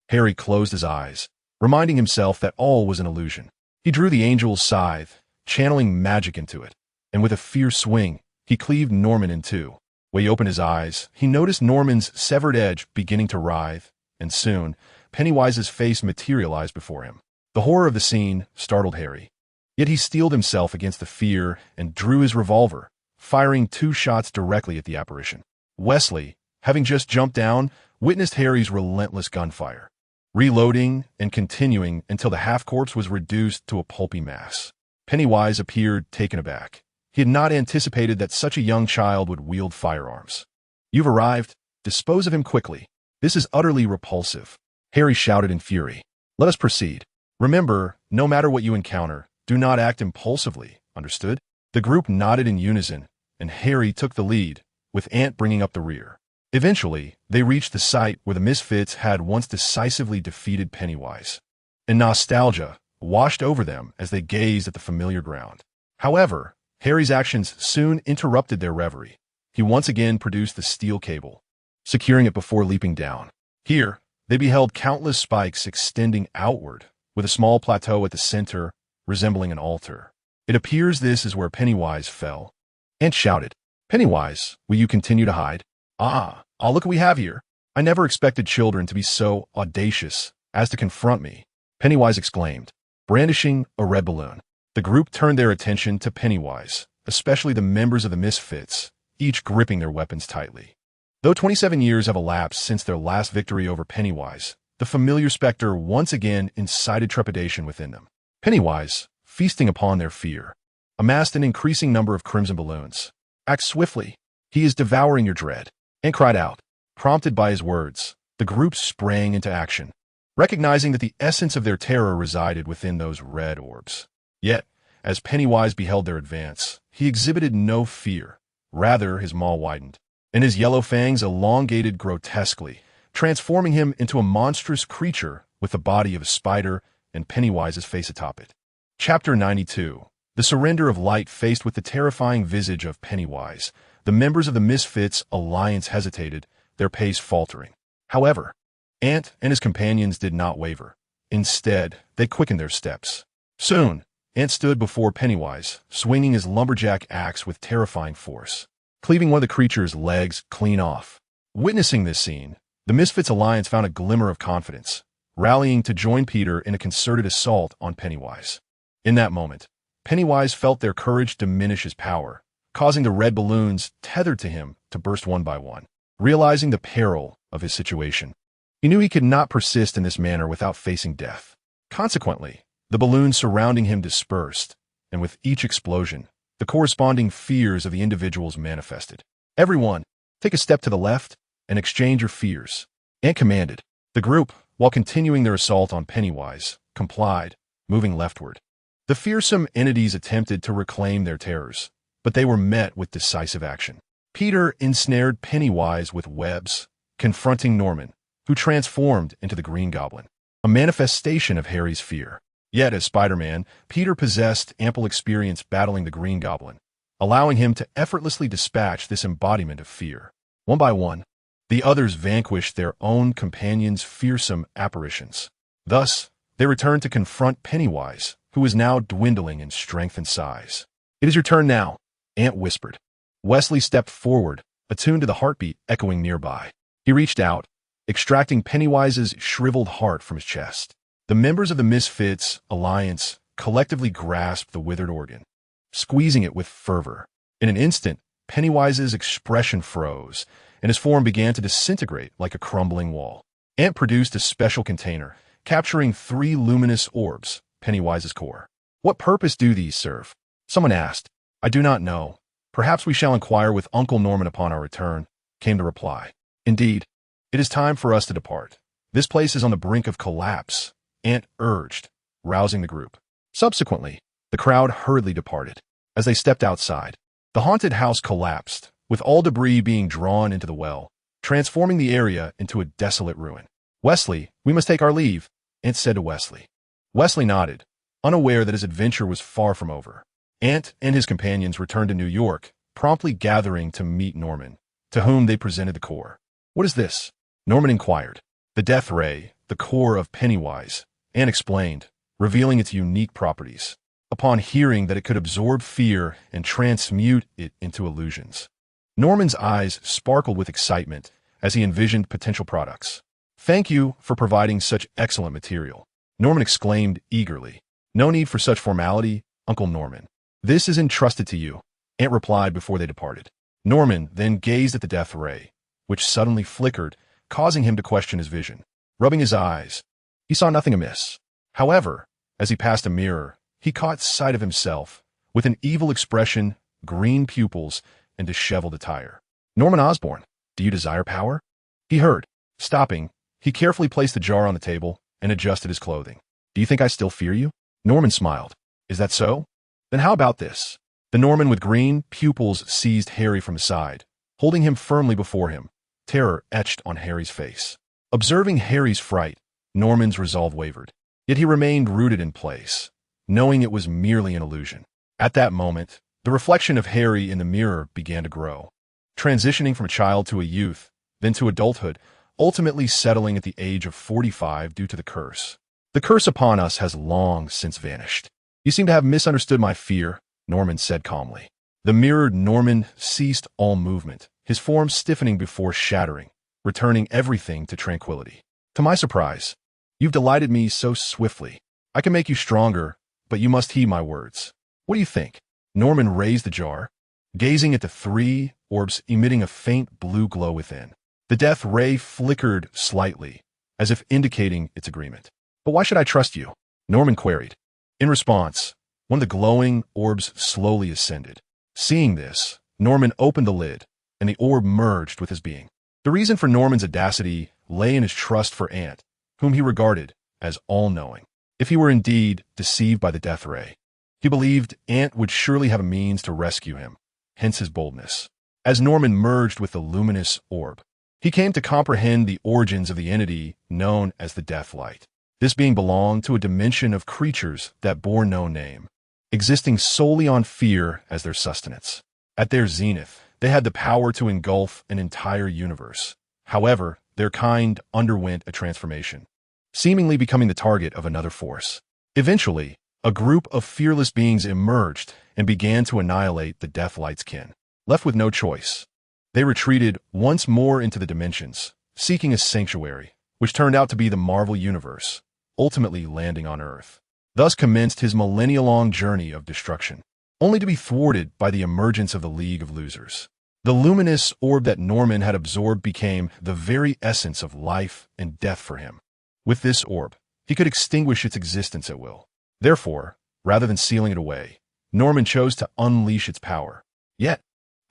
Harry closed his eyes, reminding himself that all was an illusion. He drew the angel's scythe, channeling magic into it, and with a fierce swing, he cleaved Norman in two. When he opened his eyes, he noticed Norman's severed edge beginning to writhe, and soon, Pennywise's face materialized before him. The horror of the scene startled Harry. Yet he steeled himself against the fear and drew his revolver, firing 2 shots directly at the apparition. Wesley, having just jumped down, witnessed Harry's relentless gunfire, reloading and continuing until the half-corpse was reduced to a pulpy mass. Pennywise appeared taken aback. He had not anticipated that such a young child would wield firearms. "You've arrived. Dispose of him quickly. This is utterly repulsive," Harry shouted in fury. "Let us proceed. Remember, no matter what you encounter, do not act impulsively, understood?" The group nodded in unison, and Harry took the lead, with Ant bringing up the rear. Eventually, they reached the site where the Misfits had once decisively defeated Pennywise, and nostalgia washed over them as they gazed at the familiar ground. However, Harry's actions soon interrupted their reverie. He once again produced the steel cable, securing it before leaping down. Here, they beheld countless spikes extending outward, with a small plateau at the center, resembling an altar. It appears this is where Pennywise fell. Ant shouted, "Pennywise, will you continue to hide?" "Ah, look what we have here. I never expected children to be so audacious as to confront me," Pennywise exclaimed, brandishing a red balloon. The group turned their attention to Pennywise, especially the members of the Misfits, each gripping their weapons tightly. Though 27 years have elapsed since their last victory over Pennywise, the familiar specter once again incited trepidation within them. Pennywise, feasting upon their fear, amassed an increasing number of crimson balloons. "Act swiftly. He is devouring your dread," Ant cried out. Prompted by his words, the group sprang into action, recognizing that the essence of their terror resided within those red orbs. Yet, as Pennywise beheld their advance, he exhibited no fear. Rather, his maw widened, and his yellow fangs elongated grotesquely, transforming him into a monstrous creature with the body of a spider and Pennywise's face atop it. Chapter 92. The Surrender of Light. Faced with the terrifying visage of Pennywise, the members of the Misfits Alliance hesitated, their pace faltering. However, Ant and his companions did not waver. Instead, they quickened their steps. Soon, Ant stood before Pennywise, swinging his lumberjack axe with terrifying force, cleaving one of the creature's legs clean off. Witnessing this scene, the Misfits Alliance found a glimmer of confidence, rallying to join Peter in a concerted assault on Pennywise. In that moment, Pennywise felt their courage diminish his power, causing the red balloons tethered to him to burst one by one. Realizing the peril of his situation, he knew he could not persist in this manner without facing death. Consequently, the balloons surrounding him dispersed, and with each explosion, the corresponding fears of the individuals manifested. "Everyone, take a step to the left and exchange your fears," Ant commanded. The group, while continuing their assault on Pennywise, complied, moving leftward. The fearsome entities attempted to reclaim their terrors, but they were met with decisive action. Peter ensnared Pennywise with webs, confronting Norman, who transformed into the Green Goblin, a manifestation of Harry's fear. Yet, as Spider-Man, Peter possessed ample experience battling the Green Goblin, allowing him to effortlessly dispatch this embodiment of fear. One by one, the others vanquished their own companions' fearsome apparitions. Thus, they returned to confront Pennywise, who was now dwindling in strength and size. "It is your turn now," Ant whispered. Wesley stepped forward, attuned to the heartbeat echoing nearby. He reached out, extracting Pennywise's shriveled heart from his chest. The members of the Misfits Alliance collectively grasped the withered organ, squeezing it with fervor. In an instant, Pennywise's expression froze, and his form began to disintegrate like a crumbling wall. Ant produced a special container, capturing 3 luminous orbs, Pennywise's core. "What purpose do these serve?" someone asked. "I do not know. Perhaps we shall inquire with Uncle Norman upon our return," came the reply. "Indeed, it is time for us to depart. This place is on the brink of collapse," Ant urged, rousing the group. Subsequently, the crowd hurriedly departed. As they stepped outside, the haunted house collapsed, with all debris being drawn into the well, transforming the area into a desolate ruin. "Wesley, we must take our leave," Ant said to Wesley. Wesley nodded, unaware that his adventure was far from over. Ant and his companions returned to New York, promptly gathering to meet Norman, to whom they presented the core. "What is this?" Norman inquired. "The death ray, the core of Pennywise," Ant explained, revealing its unique properties. Upon hearing that it could absorb fear and transmute it into illusions, Norman's eyes sparkled with excitement as he envisioned potential products. "Thank you for providing such excellent material," Norman exclaimed eagerly. "No need for such formality, Uncle Norman. This is entrusted to you," Ant replied before they departed. Norman then gazed at the death ray, which suddenly flickered, causing him to question his vision. Rubbing his eyes, he saw nothing amiss. However, as he passed a mirror, he caught sight of himself, with an evil expression, green pupils, and disheveled attire. "Norman Osborn, do you desire power?" he heard. Stopping, he carefully placed the jar on the table and adjusted his clothing. "Do you think I still fear you?" Norman smiled. "Is that so? Then how about this?" The Norman with green pupils seized Harry from the side, holding him firmly before him, terror etched on Harry's face. Observing Harry's fright, Norman's resolve wavered, yet he remained rooted in place, knowing it was merely an illusion. At that moment, The reflection of Harry in the mirror began to grow, transitioning from a child to a youth, then to adulthood, ultimately settling at the age of 45 due to the curse. The curse upon us has long since vanished. You seem to have misunderstood my fear, Norman said calmly. The mirrored Norman ceased all movement, his form stiffening before shattering, returning everything to tranquility. To my surprise, you've delighted me so swiftly. I can make you stronger, but you must heed my words. What do you think? Norman raised the jar, gazing at the three orbs emitting a faint blue glow within. The death ray flickered slightly, as if indicating its agreement. But why should I trust you? Norman queried. In response, one of the glowing orbs slowly ascended. Seeing this, Norman opened the lid, and the orb merged with his being. The reason for Norman's audacity lay in his trust for Ant, whom he regarded as all-knowing. If he were indeed deceived by the death ray, he believed Ant would surely have a means to rescue him, hence his boldness. As Norman merged with the luminous orb, he came to comprehend the origins of the entity known as the Death Light. This being belonged to a dimension of creatures that bore no name, existing solely on fear as their sustenance. At their zenith, they had the power to engulf an entire universe. However, their kind underwent a transformation, seemingly becoming the target of another force. Eventually, a group of fearless beings emerged and began to annihilate the Death Light's kin. Left with no choice, they retreated once more into the dimensions, seeking a sanctuary, which turned out to be the Marvel Universe, ultimately landing on Earth. Thus commenced his millennia-long journey of destruction, only to be thwarted by the emergence of the League of Losers. The luminous orb that Norman had absorbed became the very essence of life and death for him. With this orb, he could extinguish its existence at will. Therefore, rather than sealing it away, Norman chose to unleash its power. Yet,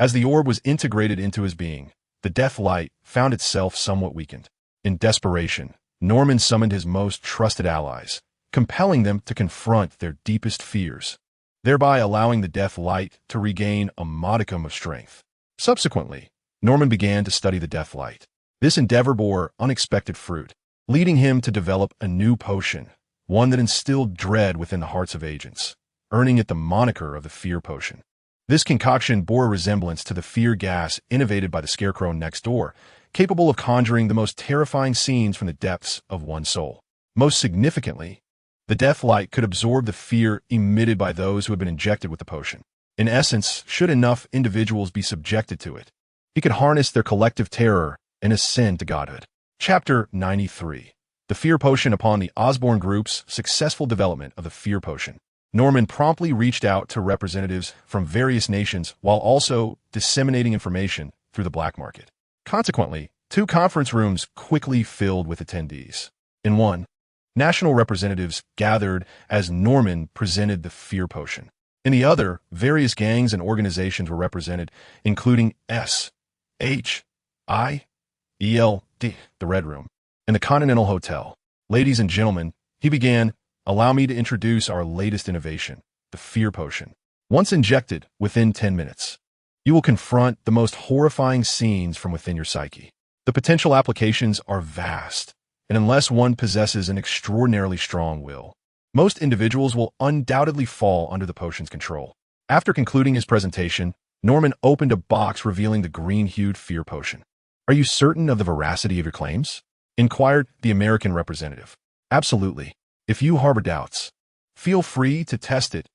as the orb was integrated into his being, the Death Light found itself somewhat weakened. In desperation, Norman summoned his most trusted allies, compelling them to confront their deepest fears, thereby allowing the Death Light to regain a modicum of strength. Subsequently, Norman began to study the Death Light. This endeavor bore unexpected fruit, leading him to develop a new potion, one that instilled dread within the hearts of agents, earning it the moniker of the Fear Potion. This concoction bore a resemblance to the fear gas innovated by the Scarecrow next door, capable of conjuring the most terrifying scenes from the depths of one's soul. Most significantly, the Death Light could absorb the fear emitted by those who had been injected with the potion. In essence, should enough individuals be subjected to it, he could harness their collective terror and ascend to godhood. Chapter 93. The Fear Potion. Upon the Osborn Group's successful development of the Fear Potion, Norman promptly reached out to representatives from various nations while also disseminating information through the black market. Consequently, 2 conference rooms quickly filled with attendees. In one, national representatives gathered as Norman presented the Fear Potion. In the other, various gangs and organizations were represented, including S.H.I.E.L.D, the Red Room, and the Continental Hotel. Ladies and gentlemen, he began, allow me to introduce our latest innovation, the Fear Potion. Once injected, within 10 minutes, you will confront the most horrifying scenes from within your psyche. The potential applications are vast, and unless one possesses an extraordinarily strong will, most individuals will undoubtedly fall under the potion's control. After concluding his presentation, Norman opened a box revealing the green-hued Fear Potion. Are you certain of the veracity of your claims? Inquired the American representative. Absolutely. If you harbor doubts, feel free to test it.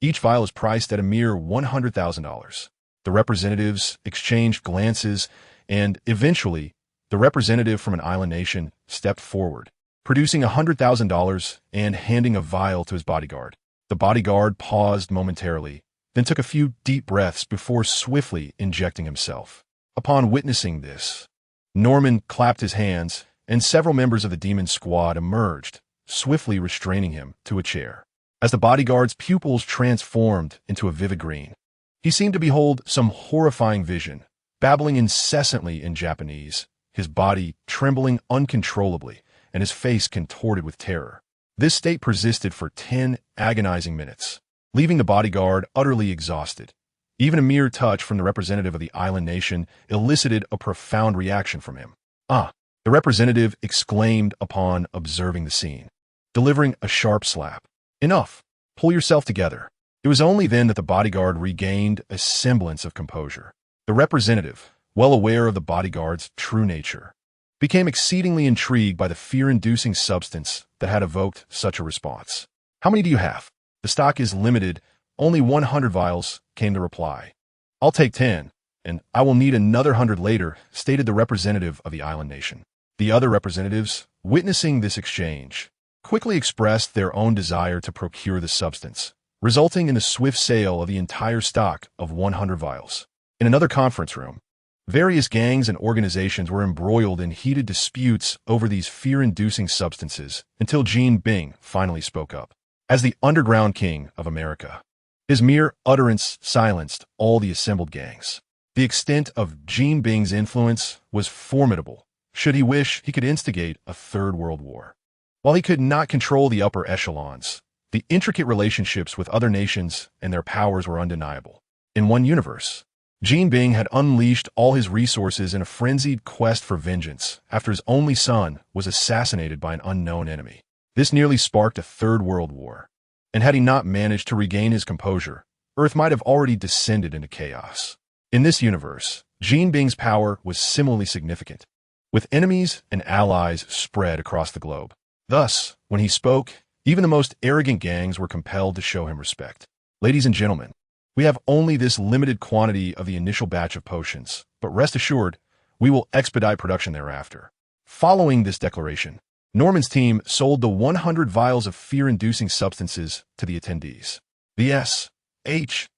Each vial is priced at a mere $100,000. The representatives exchanged glances, and eventually, the representative from an island nation stepped forward, producing $100,000 and handing a vial to his bodyguard. The bodyguard paused momentarily, then took a few deep breaths before swiftly injecting himself. Upon witnessing this, Norman clapped his hands, and several members of the demon squad emerged, swiftly restraining him to a chair. As the bodyguard's pupils transformed into a vivid green, he seemed to behold some horrifying vision, babbling incessantly in Japanese, his body trembling uncontrollably, and his face contorted with terror. This state persisted for 10 agonizing minutes, leaving the bodyguard utterly exhausted. Even a mere touch from the representative of the island nation elicited a profound reaction from him. "Ah!" the representative exclaimed upon observing the scene, delivering a sharp slap. "Enough! Pull yourself together. It was only then that the bodyguard regained a semblance of composure. The representative, well aware of the bodyguard's true nature, became exceedingly intrigued by the fear-inducing substance that had evoked such a response. "How many do you have?" "The stock is limited. Only 100 vials," came the reply. "I'll take 10, and I will need another 100 later," stated the representative of the island nation. The other representatives, witnessing this exchange, quickly expressed their own desire to procure the substance, resulting in the swift sale of the entire stock of 100 vials. In another conference room, various gangs and organizations were embroiled in heated disputes over these fear-inducing substances until Gene Bing finally spoke up. As the underground king of America, his mere utterance silenced all the assembled gangs. The extent of Gene Bing's influence was formidable. Should he wish, he could instigate a third world war. While he could not control the upper echelons, the intricate relationships with other nations and their powers were undeniable. In one universe, Gene Bing had unleashed all his resources in a frenzied quest for vengeance after his only son was assassinated by an unknown enemy. This nearly sparked a third world war, and had he not managed to regain his composure, Earth might have already descended into chaos. In this universe, Gene Bing's power was similarly significant, with enemies and allies spread across the globe. Thus, when he spoke, even the most arrogant gangs were compelled to show him respect. "Ladies and gentlemen, we have only this limited quantity of the initial batch of potions, but rest assured, we will expedite production thereafter." Following this declaration, Norman's team sold the 100 vials of fear-inducing substances to the attendees. The S.H.I.E.L.D.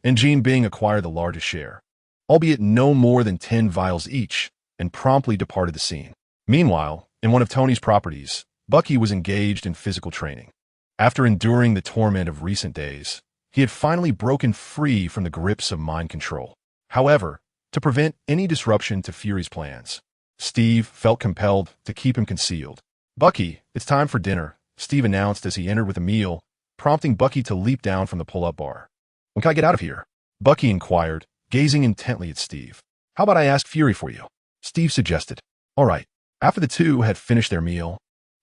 and Gene Bing acquired the largest share, albeit no more than 10 vials each, and promptly departed the scene. Meanwhile, in one of Tony's properties, Bucky was engaged in physical training. After enduring the torment of recent days, he had finally broken free from the grips of mind control. However, to prevent any disruption to Fury's plans, Steve felt compelled to keep him concealed. "Bucky, it's time for dinner," Steve announced as he entered with a meal, prompting Bucky to leap down from the pull-up bar. "When can I get out of here?" Bucky inquired, gazing intently at Steve. "How about I ask Fury for you?" Steve suggested. "All right." After the two had finished their meal,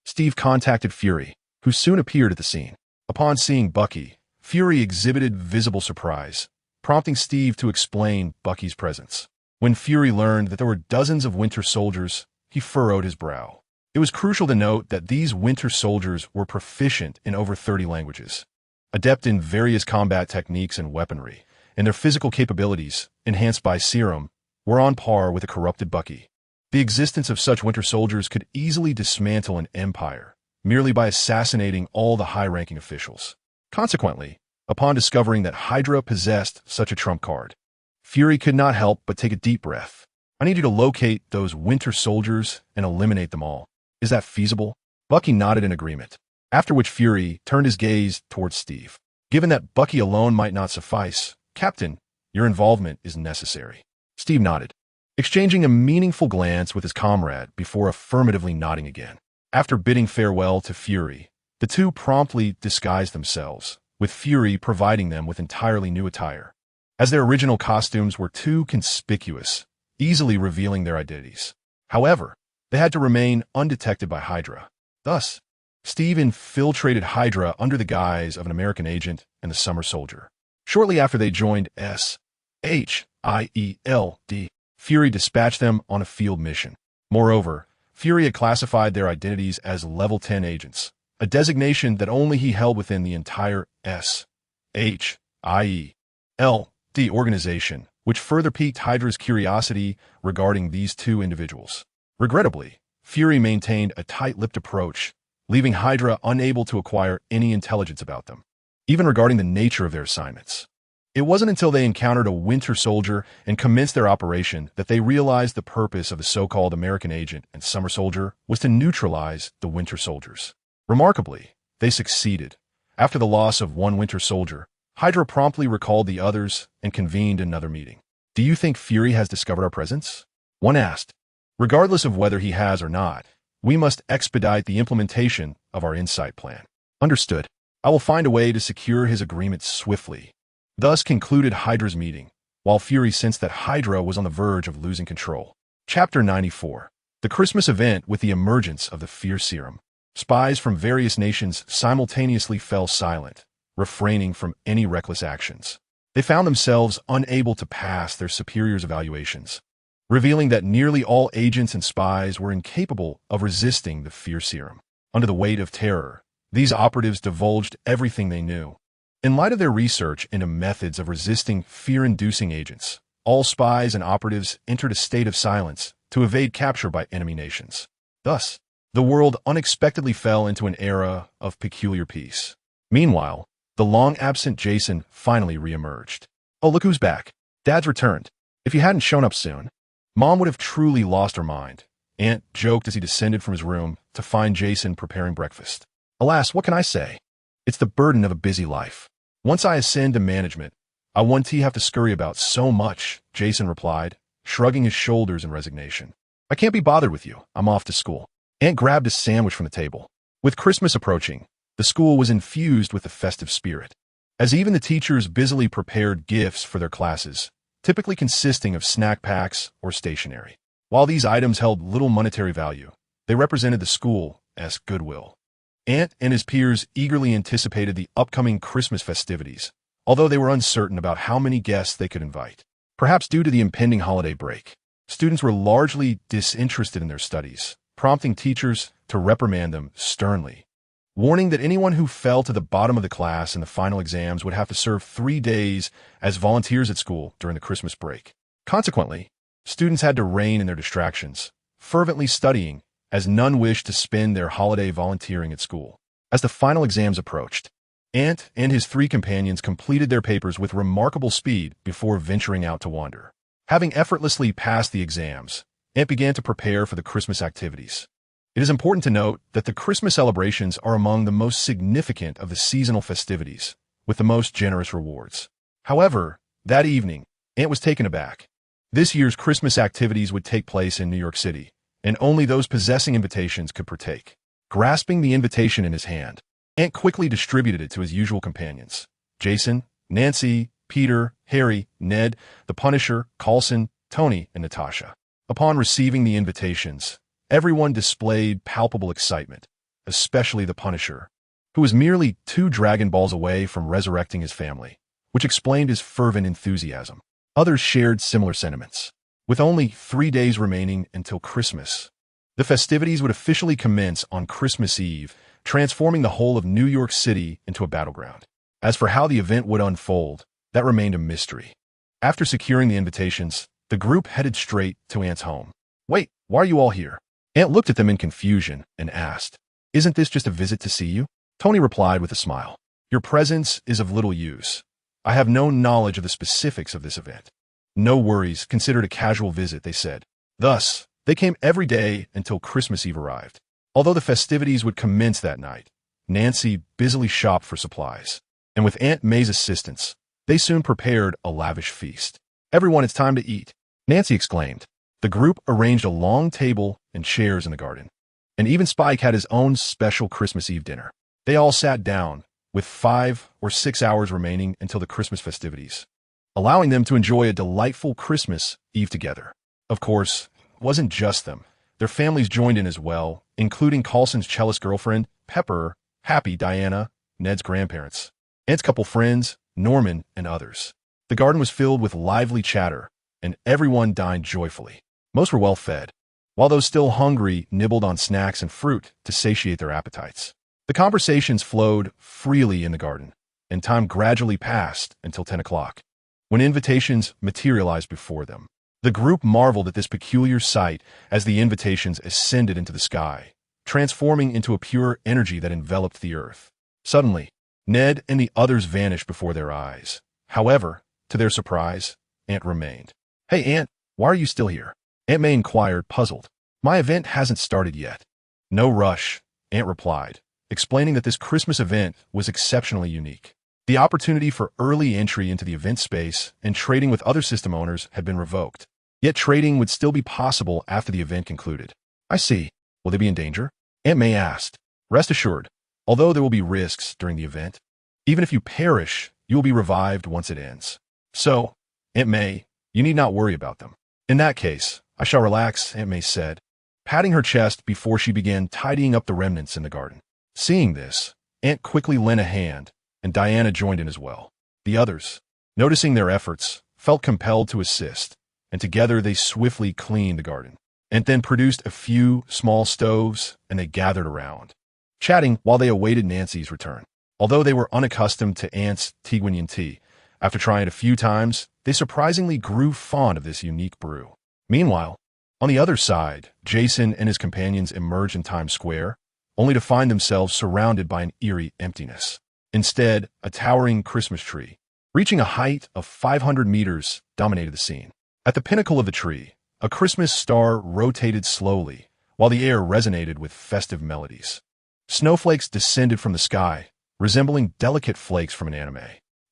Steve contacted Fury, who soon appeared at the scene. Upon seeing Bucky, Fury exhibited visible surprise, prompting Steve to explain Bucky's presence. When Fury learned that there were dozens of Winter Soldiers, he furrowed his brow. It was crucial to note that these Winter Soldiers were proficient in over 30 languages, adept in various combat techniques and weaponry, and their physical capabilities, enhanced by serum, were on par with a corrupted Bucky. The existence of such Winter Soldiers could easily dismantle an empire, merely by assassinating all the high-ranking officials. Consequently, upon discovering that Hydra possessed such a trump card, Fury could not help but take a deep breath. "I need you to locate those Winter Soldiers and eliminate them all. Is that feasible?" Bucky nodded in agreement, after which Fury turned his gaze towards Steve. "Given that Bucky alone might not suffice, Captain, your involvement is necessary." Steve nodded, exchanging a meaningful glance with his comrade before affirmatively nodding again. After bidding farewell to Fury, the two promptly disguised themselves, with Fury providing them with entirely new attire, as their original costumes were too conspicuous, easily revealing their identities. However, they had to remain undetected by Hydra. Thus, Steve infiltrated Hydra under the guise of an American agent and the Summer Soldier. Shortly after they joined S.H.I.E.L.D., Fury dispatched them on a field mission. Moreover, Fury had classified their identities as Level 10 agents, a designation that only he held within the entire S.H.I.E.L.D. organization, which further piqued Hydra's curiosity regarding these two individuals. Regrettably, Fury maintained a tight-lipped approach, leaving Hydra unable to acquire any intelligence about them, even regarding the nature of their assignments. It wasn't until they encountered a Winter Soldier and commenced their operation that they realized the purpose of the so-called American agent and Summer Soldier was to neutralize the Winter Soldiers. Remarkably, they succeeded. After the loss of one Winter Soldier, Hydra promptly recalled the others and convened another meeting. "Do you think Fury has discovered our presence?" one asked. "Regardless of whether he has or not, we must expedite the implementation of our insight plan." "Understood. I will find a way to secure his agreement swiftly." Thus concluded Hydra's meeting, while Fury sensed that Hydra was on the verge of losing control. Chapter 94. The Christmas event with the emergence of the Fear Serum. Spies from various nations simultaneously fell silent, refraining from any reckless actions. They found themselves unable to pass their superiors' evaluations, revealing that nearly all agents and spies were incapable of resisting the fear serum. Under the weight of terror, these operatives divulged everything they knew. In light of their research into methods of resisting fear-inducing agents, all spies and operatives entered a state of silence to evade capture by enemy nations. Thus, the world unexpectedly fell into an era of peculiar peace. Meanwhile, the long-absent Jason finally reemerged. "Oh, look who's back. Dad's returned. If you hadn't shown up soon, Mom would have truly lost her mind," Ant joked as he descended from his room to find Jason preparing breakfast. "Alas, what can I say? It's the burden of a busy life. Once I ascend to management, I won't have to scurry about so much," Jason replied, shrugging his shoulders in resignation. "I can't be bothered with you. I'm off to school." Ant grabbed a sandwich from the table. With Christmas approaching, the school was infused with the festive spirit, as even the teachers busily prepared gifts for their classes, typically consisting of snack packs or stationery. While these items held little monetary value, they represented the school's goodwill. Ant and his peers eagerly anticipated the upcoming Christmas festivities, although they were uncertain about how many guests they could invite. Perhaps due to the impending holiday break, students were largely disinterested in their studies, prompting teachers to reprimand them sternly, warning that anyone who fell to the bottom of the class in the final exams would have to serve 3 days as volunteers at school during the Christmas break. Consequently, students had to rein in their distractions, fervently studying, as none wished to spend their holiday volunteering at school. As the final exams approached, Ant and his 3 companions completed their papers with remarkable speed before venturing out to wander. Having effortlessly passed the exams, Ant began to prepare for the Christmas activities. It is important to note that the Christmas celebrations are among the most significant of the seasonal festivities, with the most generous rewards. However, that evening, Ant was taken aback. This year's Christmas activities would take place in New York City, and only those possessing invitations could partake. Grasping the invitation in his hand, Ant quickly distributed it to his usual companions: Jason, Nancy, Peter, Harry, Ned, the Punisher, Coulson, Tony, and Natasha. Upon receiving the invitations, everyone displayed palpable excitement, especially the Punisher, who was merely 2 Dragon Balls away from resurrecting his family, which explained his fervent enthusiasm. Others shared similar sentiments. With only 3 days remaining until Christmas, the festivities would officially commence on Christmas Eve, transforming the whole of New York City into a battleground. As for how the event would unfold, that remained a mystery. After securing the invitations, the group headed straight to Ant's home. "Wait, why are you all here?" Ant looked at them in confusion and asked, "Isn't this just a visit to see you?" Tony replied with a smile, "Your presence is of little use. I have no knowledge of the specifics of this event." "No worries, consider it a casual visit," they said. Thus, they came every day until Christmas Eve arrived. Although the festivities would commence that night, Nancy busily shopped for supplies, and with Aunt May's assistance, they soon prepared a lavish feast. "Everyone, it's time to eat," Nancy exclaimed. The group arranged a long table and chairs in the garden, and even Spike had his own special Christmas Eve dinner. They all sat down, with 5 or 6 hours remaining until the Christmas festivities, allowing them to enjoy a delightful Christmas Eve together. Of course, it wasn't just them. Their families joined in as well, including Coulson's cellist girlfriend, Pepper, Happy, Diana, Ned's grandparents, Ant's couple friends, Norman, and others. The garden was filled with lively chatter, and everyone dined joyfully. Most were well fed, while those still hungry nibbled on snacks and fruit to satiate their appetites. The conversations flowed freely in the garden, and time gradually passed until 10 o'clock, when invitations materialized before them. The group marveled at this peculiar sight as the invitations ascended into the sky, transforming into a pure energy that enveloped the earth. Suddenly, Ned and the others vanished before their eyes. However, to their surprise, Ant remained. "Hey, Ant, why are you still here?" Aunt May inquired, puzzled. "My event hasn't started yet." "No rush," Ant replied, explaining that this Christmas event was exceptionally unique. The opportunity for early entry into the event space and trading with other system owners had been revoked. Yet trading would still be possible after the event concluded. "I see. Will they be in danger?" Aunt May asked. "Rest assured, although there will be risks during the event, even if you perish, you will be revived once it ends. So, Aunt May, you need not worry about them." "In that case, I shall relax," Aunt May said, patting her chest before she began tidying up the remnants in the garden. Seeing this, Ant quickly lent a hand, and Diana joined in as well. The others, noticing their efforts, felt compelled to assist, and together they swiftly cleaned the garden. Ant then produced a few small stoves, and they gathered around, chatting while they awaited Nancy's return. Although they were unaccustomed to Ant's Tiguanyin tea, after trying it a few times, they surprisingly grew fond of this unique brew. Meanwhile, on the other side, Jason and his companions emerged in Times Square, only to find themselves surrounded by an eerie emptiness. Instead, a towering Christmas tree, reaching a height of 500 meters, dominated the scene. At the pinnacle of the tree, a Christmas star rotated slowly, while the air resonated with festive melodies. Snowflakes descended from the sky, resembling delicate flakes from an anime.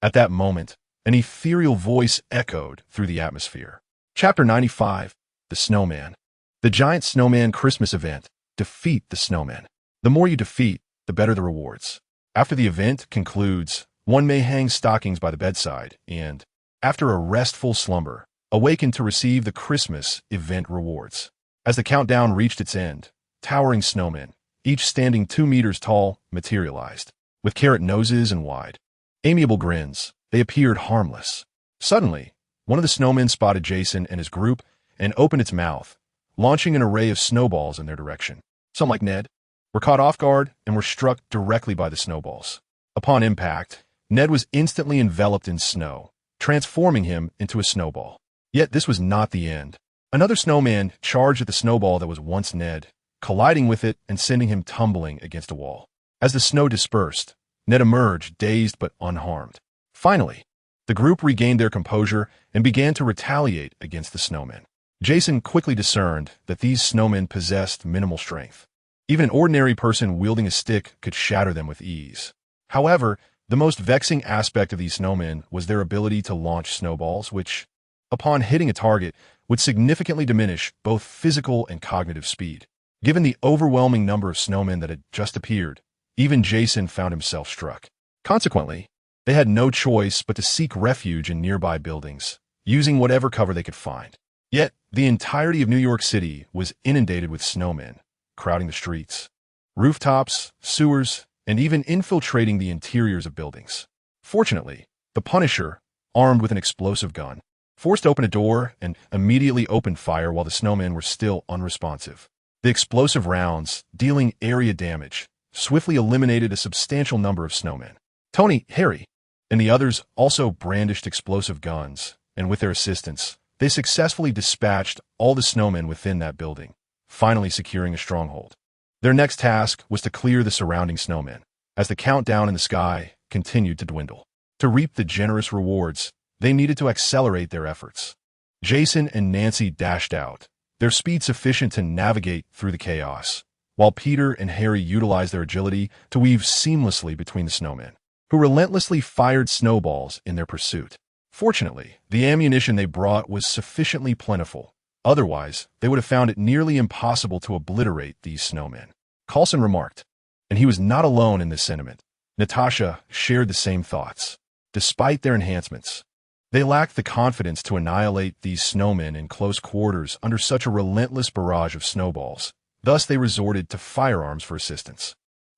At that moment, an ethereal voice echoed through the atmosphere. Chapter 95, The Snowman. The Giant Snowman Christmas Event. Defeat the Snowman. The more you defeat, the better the rewards. After the event concludes, one may hang stockings by the bedside and, after a restful slumber, awaken to receive the Christmas event rewards. As the countdown reached its end, towering snowmen, each standing 2 meters tall, materialized. With carrot noses and wide, amiable grins, they appeared harmless. Suddenly, one of the snowmen spotted Jason and his group and opened its mouth, launching an array of snowballs in their direction. Some, like Ned, were caught off guard and were struck directly by the snowballs. Upon impact, Ned was instantly enveloped in snow, transforming him into a snowball. Yet this was not the end. Another snowman charged at the snowball that was once Ned, colliding with it and sending him tumbling against a wall. As the snow dispersed, Ned emerged dazed but unharmed. Finally, the group regained their composure and began to retaliate against the snowmen. Jason quickly discerned that these snowmen possessed minimal strength. Even an ordinary person wielding a stick could shatter them with ease. However, the most vexing aspect of these snowmen was their ability to launch snowballs, which, upon hitting a target, would significantly diminish both physical and cognitive speed. Given the overwhelming number of snowmen that had just appeared, even Jason found himself struck. Consequently, they had no choice but to seek refuge in nearby buildings, using whatever cover they could find. Yet, the entirety of New York City was inundated with snowmen, crowding the streets, rooftops, sewers, and even infiltrating the interiors of buildings. Fortunately, the Punisher, armed with an explosive gun, forced open a door and immediately opened fire while the snowmen were still unresponsive. The explosive rounds, dealing area damage, swiftly eliminated a substantial number of snowmen. Tony, Harry, and the others also brandished explosive guns, and with their assistance, they successfully dispatched all the snowmen within that building, finally securing a stronghold. Their next task was to clear the surrounding snowmen, as the countdown in the sky continued to dwindle. To reap the generous rewards, they needed to accelerate their efforts. Jason and Nancy dashed out, their speed sufficient to navigate through the chaos, while Peter and Harry utilized their agility to weave seamlessly between the snowmen, who relentlessly fired snowballs in their pursuit. Fortunately, the ammunition they brought was sufficiently plentiful. Otherwise, they would have found it nearly impossible to obliterate these snowmen. Coulson remarked, and he was not alone in this sentiment. Natasha shared the same thoughts. Despite their enhancements, they lacked the confidence to annihilate these snowmen in close quarters under such a relentless barrage of snowballs. Thus, they resorted to firearms for assistance.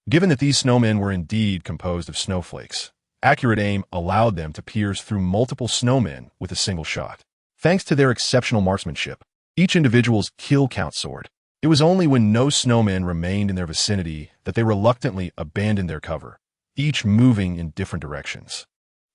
Given that these snowmen were indeed composed of snowflakes, accurate aim allowed them to pierce through multiple snowmen with a single shot. Thanks to their exceptional marksmanship, each individual's kill count soared. It was only when no snowmen remained in their vicinity that they reluctantly abandoned their cover, each moving in different directions.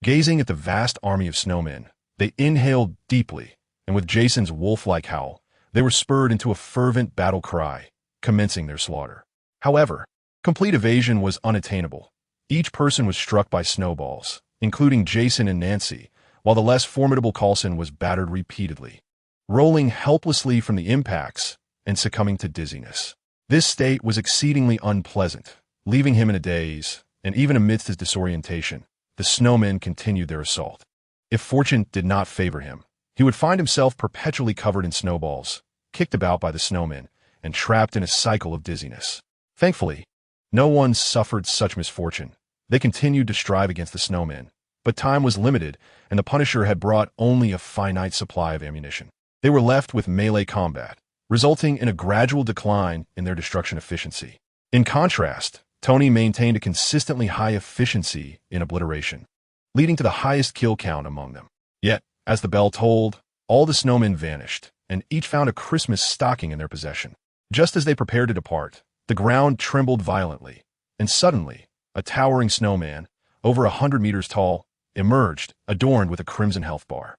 Gazing at the vast army of snowmen, they inhaled deeply, and with Jason's wolf-like howl, they were spurred into a fervent battle cry, commencing their slaughter. However, complete evasion was unattainable. Each person was struck by snowballs, including Jason and Nancy, while the less formidable Coulson was battered repeatedly, rolling helplessly from the impacts and succumbing to dizziness. This state was exceedingly unpleasant, leaving him in a daze, and even amidst his disorientation, the snowmen continued their assault. If fortune did not favor him, he would find himself perpetually covered in snowballs, kicked about by the snowmen, and trapped in a cycle of dizziness. Thankfully, no one suffered such misfortune. They continued to strive against the snowmen, but time was limited, and the Punisher had brought only a finite supply of ammunition. They were left with melee combat, resulting in a gradual decline in their destruction efficiency. In contrast, Tony maintained a consistently high efficiency in obliteration, leading to the highest kill count among them. Yet, as the bell tolled, all the snowmen vanished, and each found a Christmas stocking in their possession. Just as they prepared to depart, the ground trembled violently, and suddenly, a towering snowman, over 100 meters tall, emerged, adorned with a crimson health bar.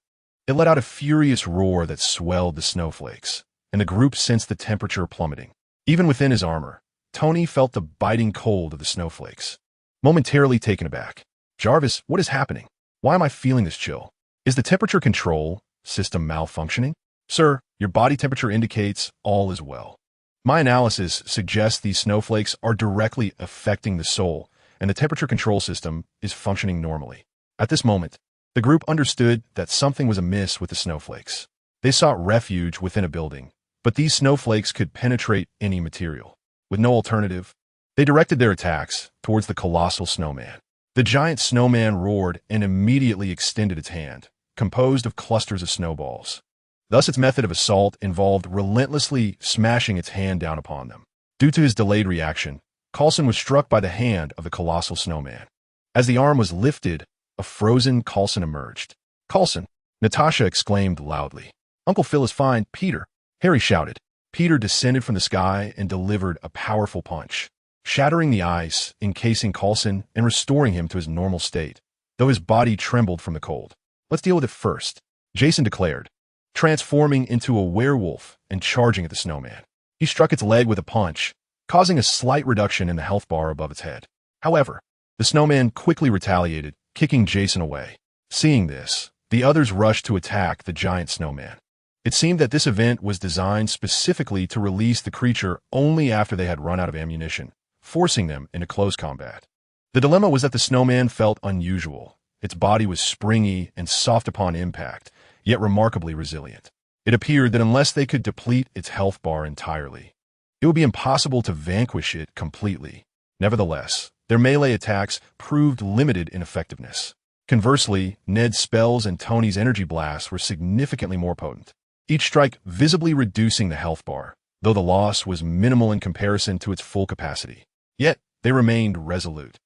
It let out a furious roar that swelled the snowflakes, and the group sensed the temperature plummeting. Even within his armor, Tony felt the biting cold of the snowflakes. Momentarily taken aback, "Jarvis, what is happening? Why am I feeling this chill? Is the temperature control system malfunctioning?" "Sir, your body temperature indicates all is well. My analysis suggests these snowflakes are directly affecting the soul, and the temperature control system is functioning normally." At this moment, the group understood that something was amiss with the snowflakes. They sought refuge within a building, but these snowflakes could penetrate any material. With no alternative, they directed their attacks towards the colossal snowman. The giant snowman roared and immediately extended its hand, composed of clusters of snowballs. Thus, its method of assault involved relentlessly smashing its hand down upon them. Due to his delayed reaction, Coulson was struck by the hand of the colossal snowman. As the arm was lifted, a frozen Coulson emerged. "Coulson!" Natasha exclaimed loudly. "Uncle Phil is fine, Peter!" Harry shouted. Peter descended from the sky and delivered a powerful punch, shattering the ice, encasing Coulson and restoring him to his normal state, though his body trembled from the cold. "Let's deal with it first," Jason declared, transforming into a werewolf and charging at the snowman. He struck its leg with a punch, causing a slight reduction in the health bar above its head. However, the snowman quickly retaliated, kicking Jason away. Seeing this, the others rushed to attack the giant snowman. It seemed that this event was designed specifically to release the creature only after they had run out of ammunition, forcing them into close combat. The dilemma was that the snowman felt unusual. Its body was springy and soft upon impact, yet remarkably resilient. It appeared that unless they could deplete its health bar entirely, it would be impossible to vanquish it completely. Nevertheless, their melee attacks proved limited in effectiveness. Conversely, Ned's spells and Tony's energy blasts were significantly more potent, each strike visibly reducing the health bar, though the loss was minimal in comparison to its full capacity. Yet, they remained resolute,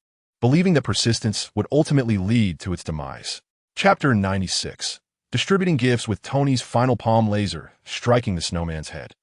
believing that persistence would ultimately lead to its demise. Chapter 96. Distributing gifts with Tony's final palm laser striking the snowman's head.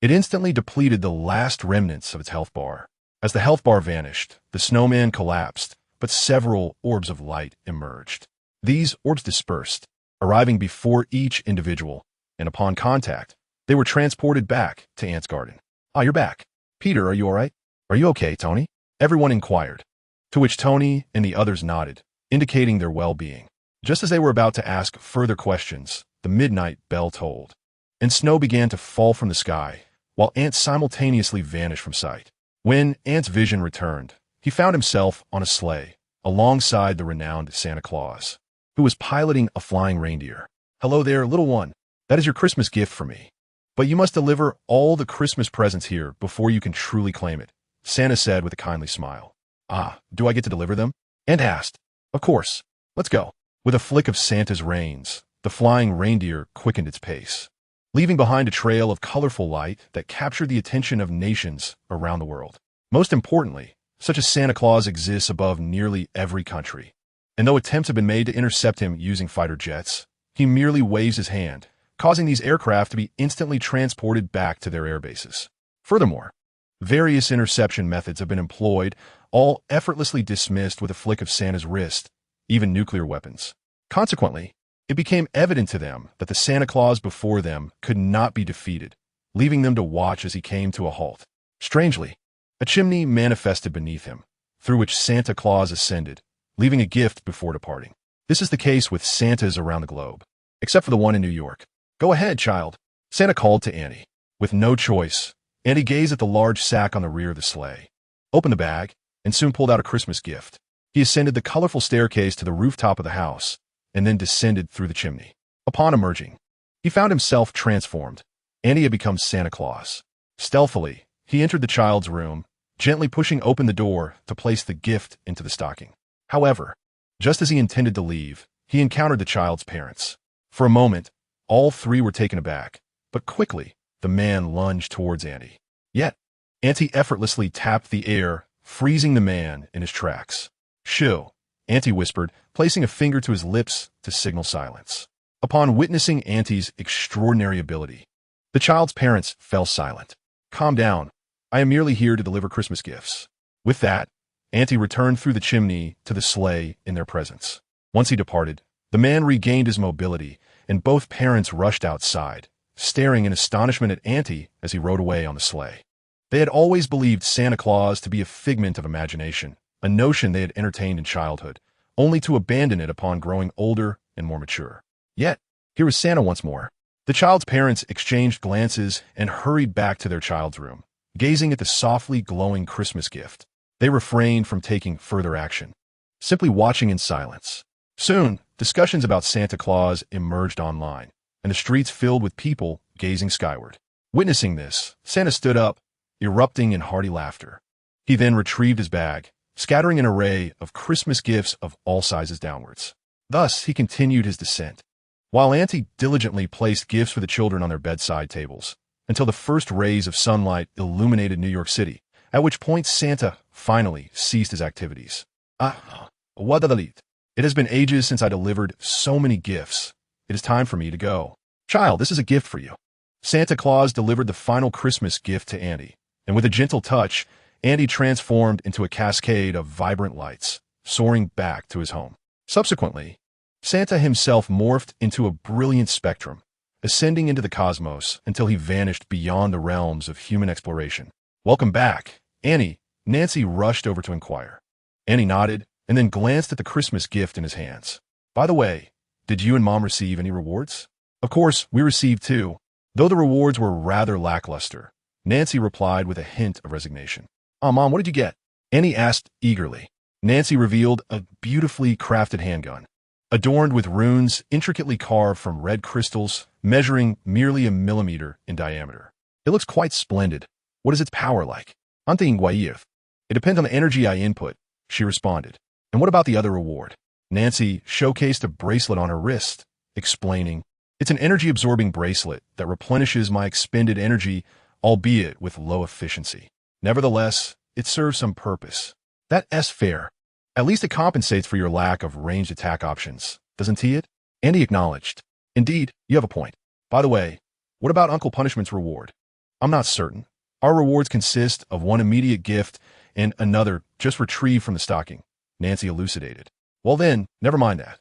It instantly depleted the last remnants of its health bar. As the health bar vanished, the snowman collapsed, but several orbs of light emerged. These orbs dispersed, arriving before each individual, and upon contact, they were transported back to Ant's garden. "Ah, you're back. Peter, are you all right?" "Are you okay, Tony?" everyone inquired, to which Tony and the others nodded, indicating their well-being. Just as they were about to ask further questions, the midnight bell tolled, and snow began to fall from the sky, while Ant simultaneously vanished from sight. When Ant's vision returned, he found himself on a sleigh, alongside the renowned Santa Claus, who was piloting a flying reindeer. "Hello there, little one. That is your Christmas gift for me. But you must deliver all the Christmas presents here before you can truly claim it," Santa said with a kindly smile. "Ah, do I get to deliver them?" Ant asked. "Of course. Let's go." With a flick of Santa's reins, the flying reindeer quickened its pace, leaving behind a trail of colorful light that captured the attention of nations around the world. Most importantly, such a Santa Claus exists above nearly every country, and though attempts have been made to intercept him using fighter jets, he merely waves his hand, causing these aircraft to be instantly transported back to their airbases. Furthermore, various interception methods have been employed, all effortlessly dismissed with a flick of Santa's wrist, even nuclear weapons. Consequently, it became evident to them that the Santa Claus before them could not be defeated, leaving them to watch as he came to a halt. Strangely, a chimney manifested beneath him, through which Santa Claus ascended, leaving a gift before departing. This is the case with Santas around the globe, except for the one in New York. "Go ahead, child," Santa called to Annie. With no choice, Annie gazed at the large sack on the rear of the sleigh, opened the bag, and soon pulled out a Christmas gift. He ascended the colorful staircase to the rooftop of the house, and then descended through the chimney. Upon emerging, he found himself transformed. Annie had become Santa Claus. Stealthily, he entered the child's room, gently pushing open the door to place the gift into the stocking. However, just as he intended to leave, he encountered the child's parents. For a moment, all three were taken aback, but quickly, the man lunged towards Auntie. Yet, Auntie effortlessly tapped the air, freezing the man in his tracks. "Shoo," Auntie whispered, placing a finger to his lips to signal silence. Upon witnessing Auntie's extraordinary ability, the child's parents fell silent. "Calm down. I am merely here to deliver Christmas gifts." With that, Auntie returned through the chimney to the sleigh in their presence. Once he departed, the man regained his mobility, and both parents rushed outside, staring in astonishment at Auntie as he rode away on the sleigh. They had always believed Santa Claus to be a figment of imagination, a notion they had entertained in childhood, only to abandon it upon growing older and more mature. Yet, here was Santa once more. The child's parents exchanged glances and hurried back to their child's room, gazing at the softly glowing Christmas gift. They refrained from taking further action, simply watching in silence. Soon, discussions about Santa Claus emerged online, and the streets filled with people gazing skyward. Witnessing this, Santa stood up, erupting in hearty laughter. He then retrieved his bag, scattering an array of Christmas gifts of all sizes downwards. Thus, he continued his descent, while Auntie diligently placed gifts for the children on their bedside tables, until the first rays of sunlight illuminated New York City, at which point Santa finally ceased his activities. What the lead? It has been ages since I delivered so many gifts. It is time for me to go. Child, this is a gift for you. Santa Claus delivered the final Christmas gift to Auntie, and with a gentle touch, Auntie transformed into a cascade of vibrant lights, soaring back to his home. Subsequently, Santa himself morphed into a brilliant spectrum, ascending into the cosmos until he vanished beyond the realms of human exploration. "Welcome back, Annie," Nancy rushed over to inquire. Annie nodded and then glanced at the Christmas gift in his hands. "By the way, did you and Mom receive any rewards?" "Of course, we received too, though the rewards were rather lackluster," Nancy replied with a hint of resignation. "Oh, Mom, what did you get?" Annie asked eagerly. Nancy revealed a beautifully crafted handgun, adorned with runes intricately carved from red crystals, measuring merely a millimeter in diameter. "It looks quite splendid. What is its power like?" "Anyue. It depends on the energy I input," she responded. "And what about the other reward?" Nancy showcased a bracelet on her wrist, explaining, "It's an energy-absorbing bracelet that replenishes my expended energy, albeit with low efficiency. Nevertheless, it serves some purpose. That's fair. At least it compensates for your lack of ranged attack options, doesn't it?" Andy acknowledged. "Indeed, you have a point. By the way, what about Uncle Punishment's reward?" "I'm not certain. Our rewards consist of one immediate gift and another just retrieved from the stocking," Nancy elucidated. "Well then, never mind that.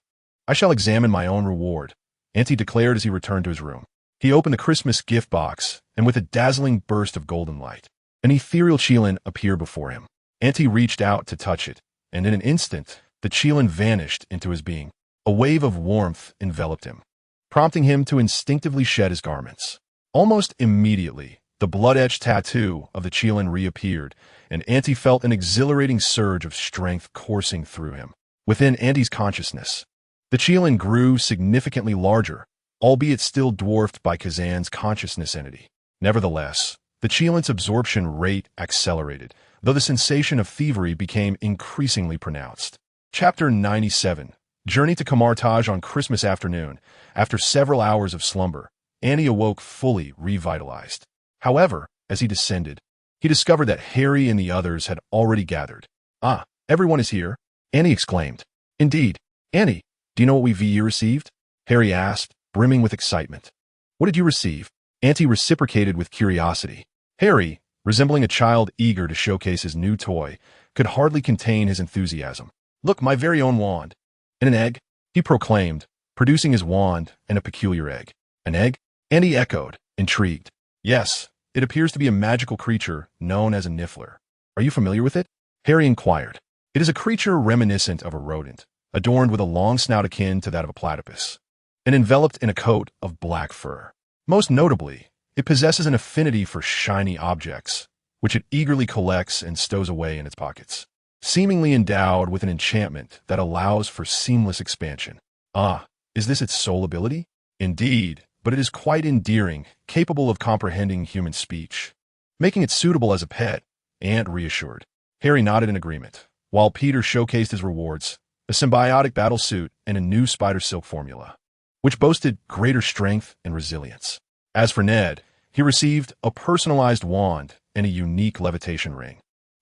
I shall examine my own reward," Auntie declared as he returned to his room. He opened the Christmas gift box, and with a dazzling burst of golden light, an ethereal Qilin appeared before him. Auntie reached out to touch it, and in an instant, the Qilin vanished into his being. A wave of warmth enveloped him, prompting him to instinctively shed his garments. Almost immediately, the blood-etched tattoo of the Qilin reappeared, and Auntie felt an exhilarating surge of strength coursing through him. Within Auntie's consciousness, the Qilin grew significantly larger, albeit still dwarfed by Kazan's consciousness entity. Nevertheless, the Qilin's absorption rate accelerated, though the sensation of thievery became increasingly pronounced. Chapter 97. Journey to Kamartaj on Christmas afternoon. After several hours of slumber, Annie awoke fully revitalized. However, as he descended, he discovered that Harry and the others had already gathered. "Ah, everyone is here," Annie exclaimed. "Indeed. Annie, do you know what we received?" Harry asked, brimming with excitement. "What did you receive?" Auntie reciprocated with curiosity. Harry, resembling a child eager to showcase his new toy, could hardly contain his enthusiasm. "Look, my very own wand." "And an egg?" he proclaimed, producing his wand and a peculiar egg. "An egg?" Annie echoed, intrigued. "Yes, it appears to be a magical creature known as a niffler. Are you familiar with it?" Harry inquired. "It is a creature reminiscent of a rodent, adorned with a long snout akin to that of a platypus, and enveloped in a coat of black fur. Most notably, it possesses an affinity for shiny objects, which it eagerly collects and stows away in its pockets, seemingly endowed with an enchantment that allows for seamless expansion." "Ah, is this its sole ability?" "Indeed, but it is quite endearing, capable of comprehending human speech, making it suitable as a pet," Ant reassured. Harry nodded in agreement, while Peter showcased his rewards, a symbiotic battle suit and a new spider silk formula, which boasted greater strength and resilience. As for Ned, He received a personalized wand and a unique levitation ring.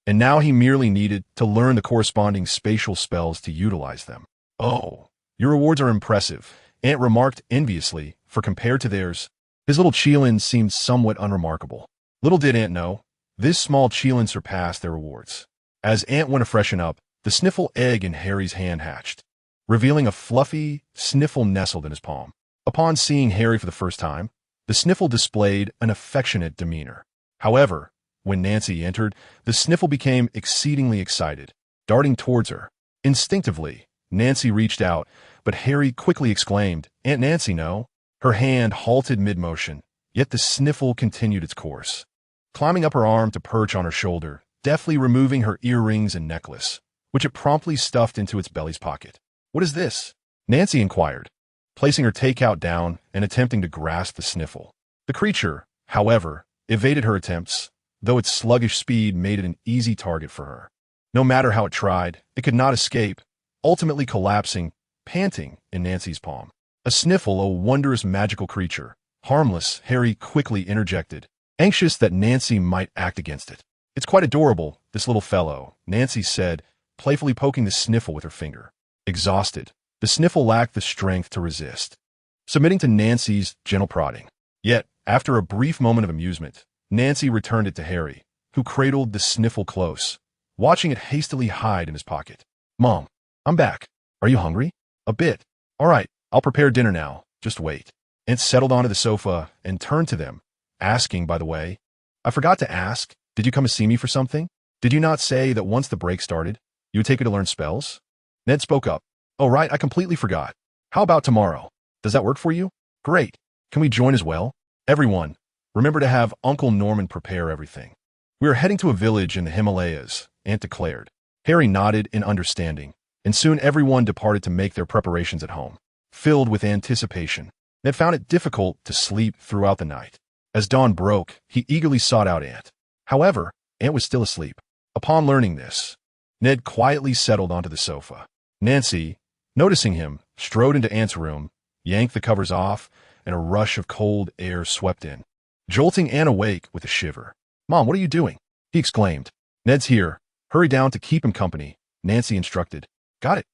And now he merely needed to learn the corresponding spatial spells to utilize them. Oh, your rewards are impressive, Ant remarked enviously, for compared to theirs, his little Cheelin seemed somewhat unremarkable. Little did Ant know, this small Cheelin surpassed their rewards. As Ant went to freshen up, the sniffle egg in Harry's hand hatched, revealing a fluffy sniffle nestled in his palm. Upon seeing Harry for the first time, the sniffle displayed an affectionate demeanor. However, when Nancy entered, the sniffle became exceedingly excited, darting towards her. Instinctively, Nancy reached out, but Harry quickly exclaimed, "Aunt Nancy, no." Her hand halted mid-motion, yet the sniffle continued its course, climbing up her arm to perch on her shoulder, deftly removing her earrings and necklace, which it promptly stuffed into its belly's pocket. "What is this?" Nancy inquired, placing her takeout down and attempting to grasp the sniffle. The creature, however, evaded her attempts, though its sluggish speed made it an easy target for her. No matter how it tried, it could not escape, ultimately collapsing, panting, in Nancy's palm. A sniffle, a wondrous magical creature. Harmless, Harry quickly interjected, anxious that Nancy might act against it. "It's quite adorable, this little fellow," Nancy said, playfully poking the sniffle with her finger. Exhausted, the sniffle lacked the strength to resist, submitting to Nancy's gentle prodding. Yet, after a brief moment of amusement, Nancy returned it to Harry, who cradled the sniffle close, watching it hastily hide in his pocket. "Mom, I'm back. Are you hungry?" "A bit." "All right, I'll prepare dinner now. Just wait." Ant settled onto the sofa and turned to them, asking, by the way, "I forgot to ask, did you come to see me for something? Did you not say that once the break started, you would take her to learn spells?" Ned spoke up. "Oh right, I completely forgot. How about tomorrow? Does that work for you?" "Great. Can we join as well?" "Everyone, remember to have Uncle Norman prepare everything. We are heading to a village in the Himalayas," Ant declared. Harry nodded in understanding, and soon everyone departed to make their preparations at home. Filled with anticipation, Ned found it difficult to sleep throughout the night. As dawn broke, he eagerly sought out Ant. However, Ant was still asleep. Upon learning this, Ned quietly settled onto the sofa. Nancy, noticing him, strode into Ant's room, yanked the covers off, and a rush of cold air swept in, jolting Ant awake with a shiver. "Mom, what are you doing?" he exclaimed. "Ned's here. Hurry down to keep him company," Nancy instructed. "Got it."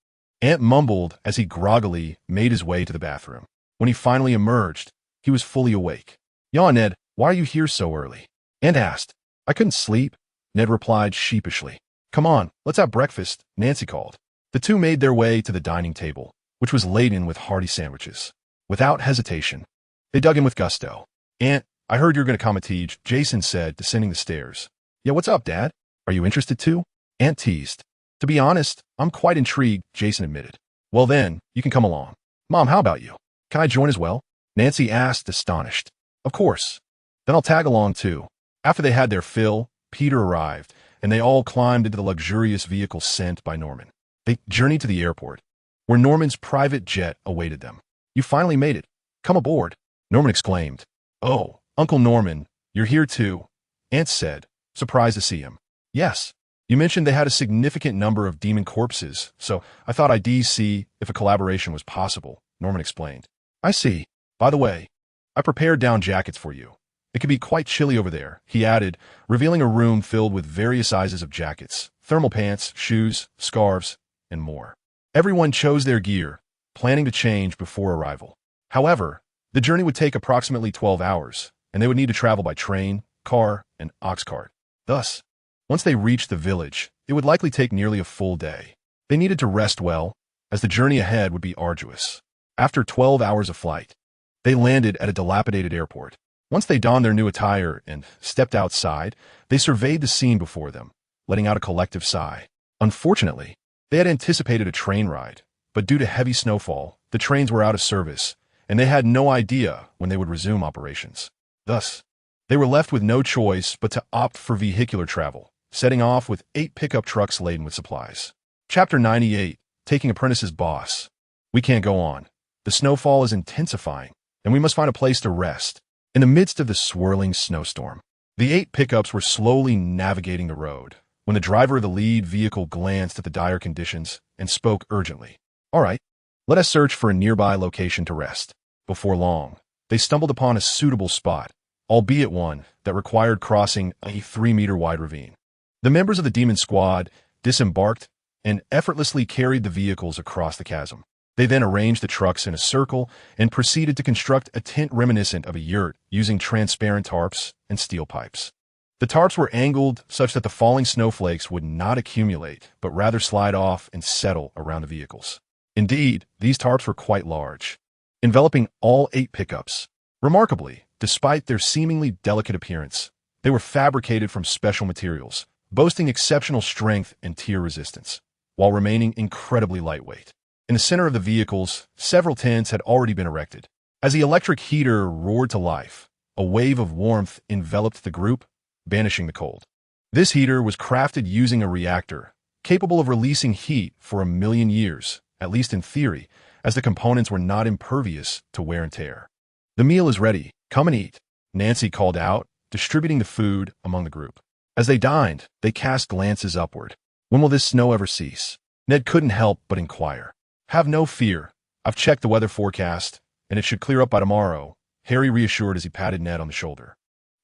Ant mumbled as he groggily made his way to the bathroom. When he finally emerged, he was fully awake. "Yawn, Ned, why are you here so early?" Ant asked. "I couldn't sleep," Ned replied sheepishly. "Come on, let's have breakfast," Nancy called. The two made their way to the dining table, which was laden with hearty sandwiches. Without hesitation, they dug in with gusto. "Ant, I heard you're going to come and teach," Jason said, descending the stairs. "Yeah, what's up, Dad? Are you interested too?" Ant teased. "To be honest, I'm quite intrigued," Jason admitted. "Well then, you can come along." "Mom, how about you? Can I join as well?" Nancy asked, astonished. "Of course. Then I'll tag along too." After they had their fill, Peter arrived, and they all climbed into the luxurious vehicle sent by Norman. They journeyed to the airport, where Norman's private jet awaited them. "You finally made it. Come aboard," Norman exclaimed. "Oh, Uncle Norman, you're here too," Ant said, surprised to see him. "Yes. You mentioned they had a significant number of demon corpses, so I thought I'd see if a collaboration was possible," Norman explained. "I see. By the way, I prepared down jackets for you. It can be quite chilly over there," he added, revealing a room filled with various sizes of jackets, thermal pants, shoes, scarves, and more. Everyone chose their gear, planning to change before arrival. However, the journey would take approximately 12 hours, and they would need to travel by train, car, and ox cart. Thus, once they reached the village, it would likely take nearly a full day. They needed to rest well, as the journey ahead would be arduous. After 12 hours of flight, they landed at a dilapidated airport. Once they donned their new attire and stepped outside, they surveyed the scene before them, letting out a collective sigh. Unfortunately, they had anticipated a train ride, but due to heavy snowfall, the trains were out of service, and they had no idea when they would resume operations. Thus, they were left with no choice but to opt for vehicular travel, setting off with 8 pickup trucks laden with supplies. Chapter 98, Taking Apprentice's Boss. We can't go on. The snowfall is intensifying, and we must find a place to rest. In the midst of the swirling snowstorm, the 8 pickups were slowly navigating the road, when the driver of the lead vehicle glanced at the dire conditions and spoke urgently. "All right, let us search for a nearby location to rest." Before long, they stumbled upon a suitable spot, albeit one that required crossing a 3-meter-wide ravine. The members of the demon squad disembarked and effortlessly carried the vehicles across the chasm. They then arranged the trucks in a circle and proceeded to construct a tent reminiscent of a yurt using transparent tarps and steel pipes. The tarps were angled such that the falling snowflakes would not accumulate, but rather slide off and settle around the vehicles. Indeed, these tarps were quite large, enveloping all 8 pickups. Remarkably, despite their seemingly delicate appearance, they were fabricated from special materials, boasting exceptional strength and tear resistance, while remaining incredibly lightweight. In the center of the vehicles, several tents had already been erected. As the electric heater roared to life, a wave of warmth enveloped the group, banishing the cold. This heater was crafted using a reactor, capable of releasing heat for 1,000,000 years, at least in theory, as the components were not impervious to wear and tear. "The meal is ready. Come and eat," Nancy called out, distributing the food among the group. As they dined, they cast glances upward. "When will this snow ever cease?" Ned couldn't help but inquire. "Have no fear. I've checked the weather forecast, and it should clear up by tomorrow," Harry reassured as he patted Ned on the shoulder.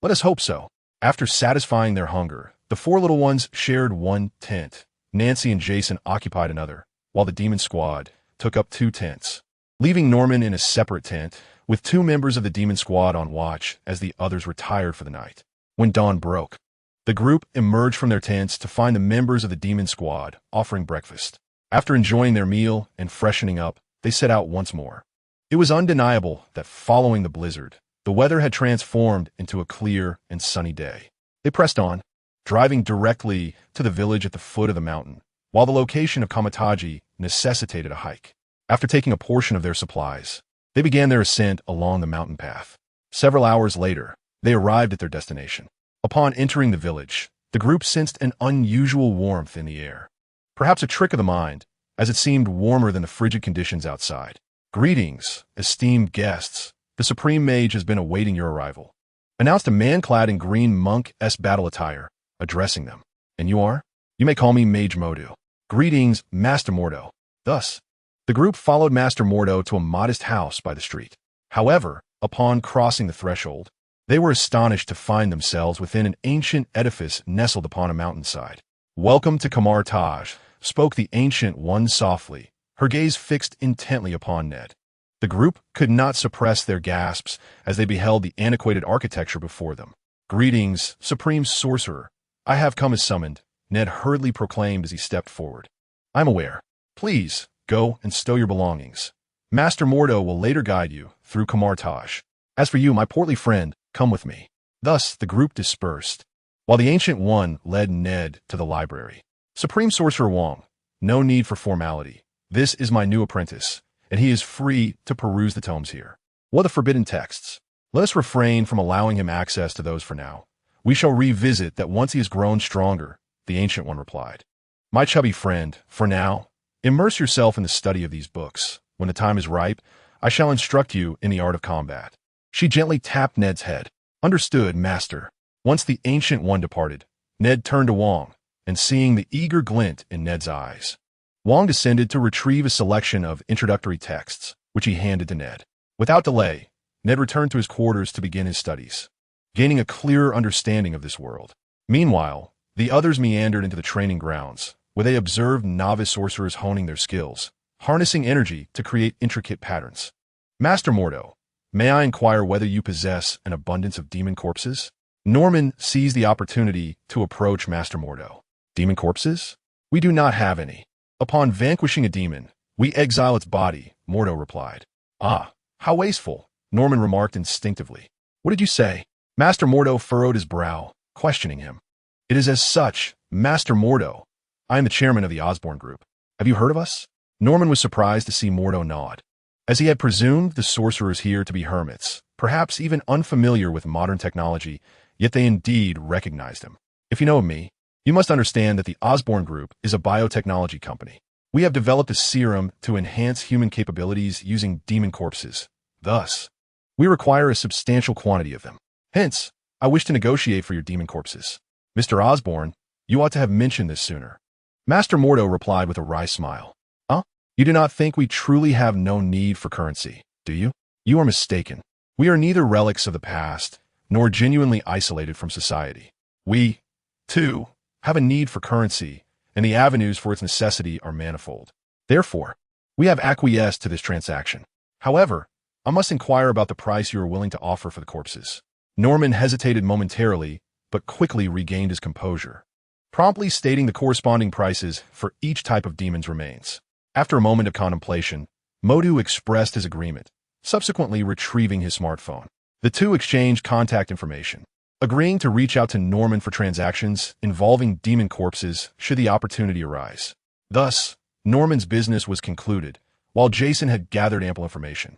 "Let us hope so." After satisfying their hunger, the 4 little ones shared one tent. Nancy and Jason occupied another, while the demon squad took up 2 tents, leaving Norman in a separate tent, with 2 members of the demon squad on watch as the others retired for the night. When dawn broke, the group emerged from their tents to find the members of the demon squad offering breakfast. After enjoying their meal and freshening up, they set out once more. It was undeniable that following the blizzard, the weather had transformed into a clear and sunny day. They pressed on, driving directly to the village at the foot of the mountain, while the location of Kamataji necessitated a hike. After taking a portion of their supplies, they began their ascent along the mountain path. Several hours later, they arrived at their destination. Upon entering the village, the group sensed an unusual warmth in the air. Perhaps a trick of the mind, as it seemed warmer than the frigid conditions outside. "Greetings, esteemed guests. The Supreme Mage has been awaiting your arrival," announced a man clad in green monk-esque battle attire, addressing them. "And you are? You may call me Mage Modu." "Greetings, Master Mordo." Thus, the group followed Master Mordo to a modest house by the street. However, upon crossing the threshold, they were astonished to find themselves within an ancient edifice nestled upon a mountainside. "Welcome to Kamar Taj," spoke the Ancient One softly, her gaze fixed intently upon Ned. The group could not suppress their gasps as they beheld the antiquated architecture before them. "Greetings, Supreme Sorcerer. I have come as summoned," Ned hurriedly proclaimed as he stepped forward. "I'm aware. Please, go and stow your belongings. Master Mordo will later guide you through Kamar Taj. As for you, my portly friend, come with me." Thus, the group dispersed, while the Ancient One led Ned to the library. "Supreme Sorcerer Wong, no need for formality. This is my new apprentice, and he is free to peruse the tomes here. What the forbidden texts? Let us refrain from allowing him access to those for now. We shall revisit that once he has grown stronger," the Ancient One replied. "My chubby friend, for now, immerse yourself in the study of these books. When the time is ripe, I shall instruct you in the art of combat." She gently tapped Ned's head. "Understood, Master." Once the Ancient One departed, Ned turned to Wong, and seeing the eager glint in Ned's eyes, Wong descended to retrieve a selection of introductory texts, which he handed to Ned. Without delay, Ned returned to his quarters to begin his studies, gaining a clearer understanding of this world. Meanwhile, the others meandered into the training grounds, where they observed novice sorcerers honing their skills, harnessing energy to create intricate patterns. "Master Mordo, may I inquire whether you possess an abundance of demon corpses?" Norman seized the opportunity to approach Master Mordo. "Demon corpses? We do not have any. Upon vanquishing a demon, we exile its body," Mordo replied. "Ah, how wasteful," Norman remarked instinctively. "What did you say?" Master Mordo furrowed his brow, questioning him. "It is as such, Master Mordo. I am the chairman of the Osborne Group. Have you heard of us?" Norman was surprised to see Mordo nod, as he had presumed the sorcerers here to be hermits, perhaps even unfamiliar with modern technology, yet they indeed recognized him. "If you know of me, you must understand that the Osborne Group is a biotechnology company. We have developed a serum to enhance human capabilities using demon corpses. Thus, we require a substantial quantity of them. Hence, I wish to negotiate for your demon corpses. Mr. Osborne, you ought to have mentioned this sooner." Master Mordo replied with a wry smile. "Huh? You do not think we truly have no need for currency, do you? You are mistaken. We are neither relics of the past, nor genuinely isolated from society. We, too, have a need for currency, and the avenues for its necessity are manifold. Therefore, we have acquiesced to this transaction. However, I must inquire about the price you are willing to offer for the corpses. Norman hesitated momentarily, but quickly regained his composure, promptly stating the corresponding prices for each type of demon's remains. After a moment of contemplation, Modu expressed his agreement, subsequently retrieving his smartphone. The two exchanged contact information, agreeing to reach out to Norman for transactions involving demon corpses should the opportunity arise. Thus, Norman's business was concluded, while Jason had gathered ample information,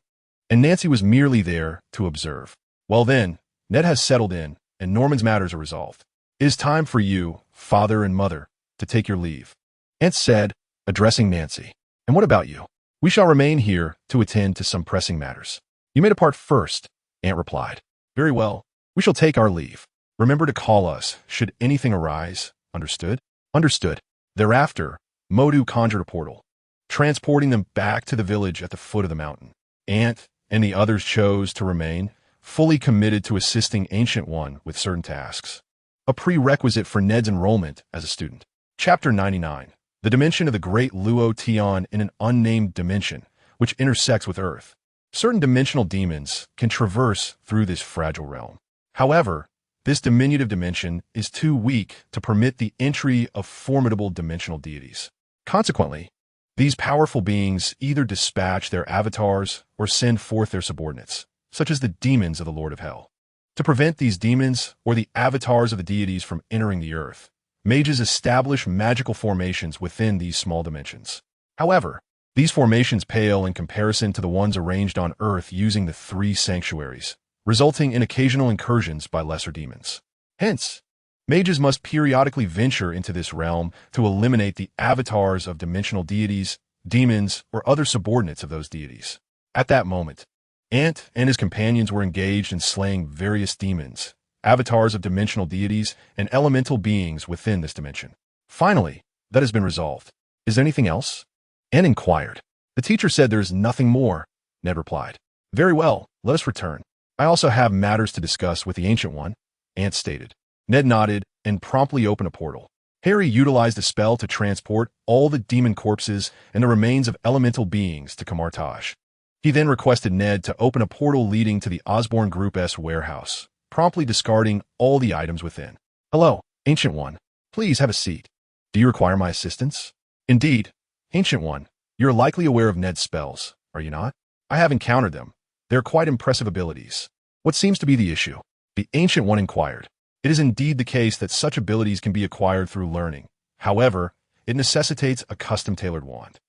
and Nancy was merely there to observe. Well then, Ned has settled in, and Norman's matters are resolved. It is time for you, father and mother, to take your leave, Ant said, addressing Nancy. And what about you? We shall remain here to attend to some pressing matters. You may depart first, Ant replied. Very well. We shall take our leave. Remember to call us should anything arise. Understood? Understood. Thereafter, Modu conjured a portal, transporting them back to the village at the foot of the mountain. Ant and the others chose to remain, fully committed to assisting Ancient One with certain tasks, a prerequisite for Ned's enrollment as a student. Chapter 99. The dimension of the great Luo Tian in an unnamed dimension, which intersects with Earth. Certain dimensional demons can traverse through this fragile realm. However, this diminutive dimension is too weak to permit the entry of formidable dimensional deities. Consequently, these powerful beings either dispatch their avatars or send forth their subordinates, such as the demons of the Lord of Hell. To prevent these demons or the avatars of the deities from entering the earth, mages establish magical formations within these small dimensions. However, these formations pale in comparison to the ones arranged on Earth using the 3 sanctuaries, resulting in occasional incursions by lesser demons. Hence, mages must periodically venture into this realm to eliminate the avatars of dimensional deities, demons, or other subordinates of those deities. At that moment, Ant and his companions were engaged in slaying various demons, avatars of dimensional deities, and elemental beings within this dimension. Finally, that has been resolved. Is there anything else? Ant inquired. The teacher said there is nothing more, Ned replied. Very well, let us return. I also have matters to discuss with the Ancient One, Ant stated. Ned nodded and promptly opened a portal. Harry utilized a spell to transport all the demon corpses and the remains of elemental beings to Camartage. He then requested Ned to open a portal leading to the Osborne Group's warehouse, promptly discarding all the items within. Hello, Ancient One. Please have a seat. Do you require my assistance? Indeed. Ancient One, you're likely aware of Ned's spells, are you not? I have encountered them. They're quite impressive abilities. What seems to be the issue? The Ancient One inquired. It is indeed the case that such abilities can be acquired through learning. However, it necessitates a custom-tailored wand.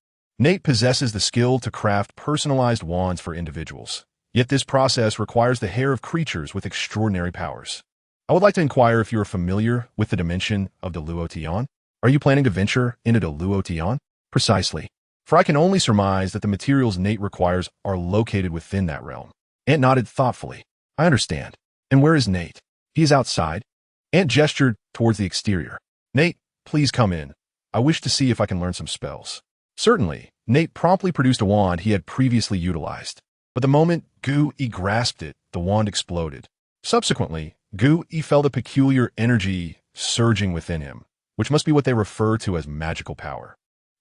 Nate possesses the skill to craft personalized wands for individuals. Yet this process requires the hair of creatures with extraordinary powers. I would like to inquire if you are familiar with the dimension of the Luo Tian. Are you planning to venture into the Luo Tian? Precisely. For I can only surmise that the materials Nate requires are located within that realm. Ant nodded thoughtfully. I understand. And where is Nate? He is outside. Ant gestured towards the exterior. Nate, please come in. I wish to see if I can learn some spells. Certainly, Nate promptly produced a wand he had previously utilized. But the moment Gu-E grasped it, the wand exploded. Subsequently, Gu-E felt a peculiar energy surging within him, which must be what they refer to as magical power.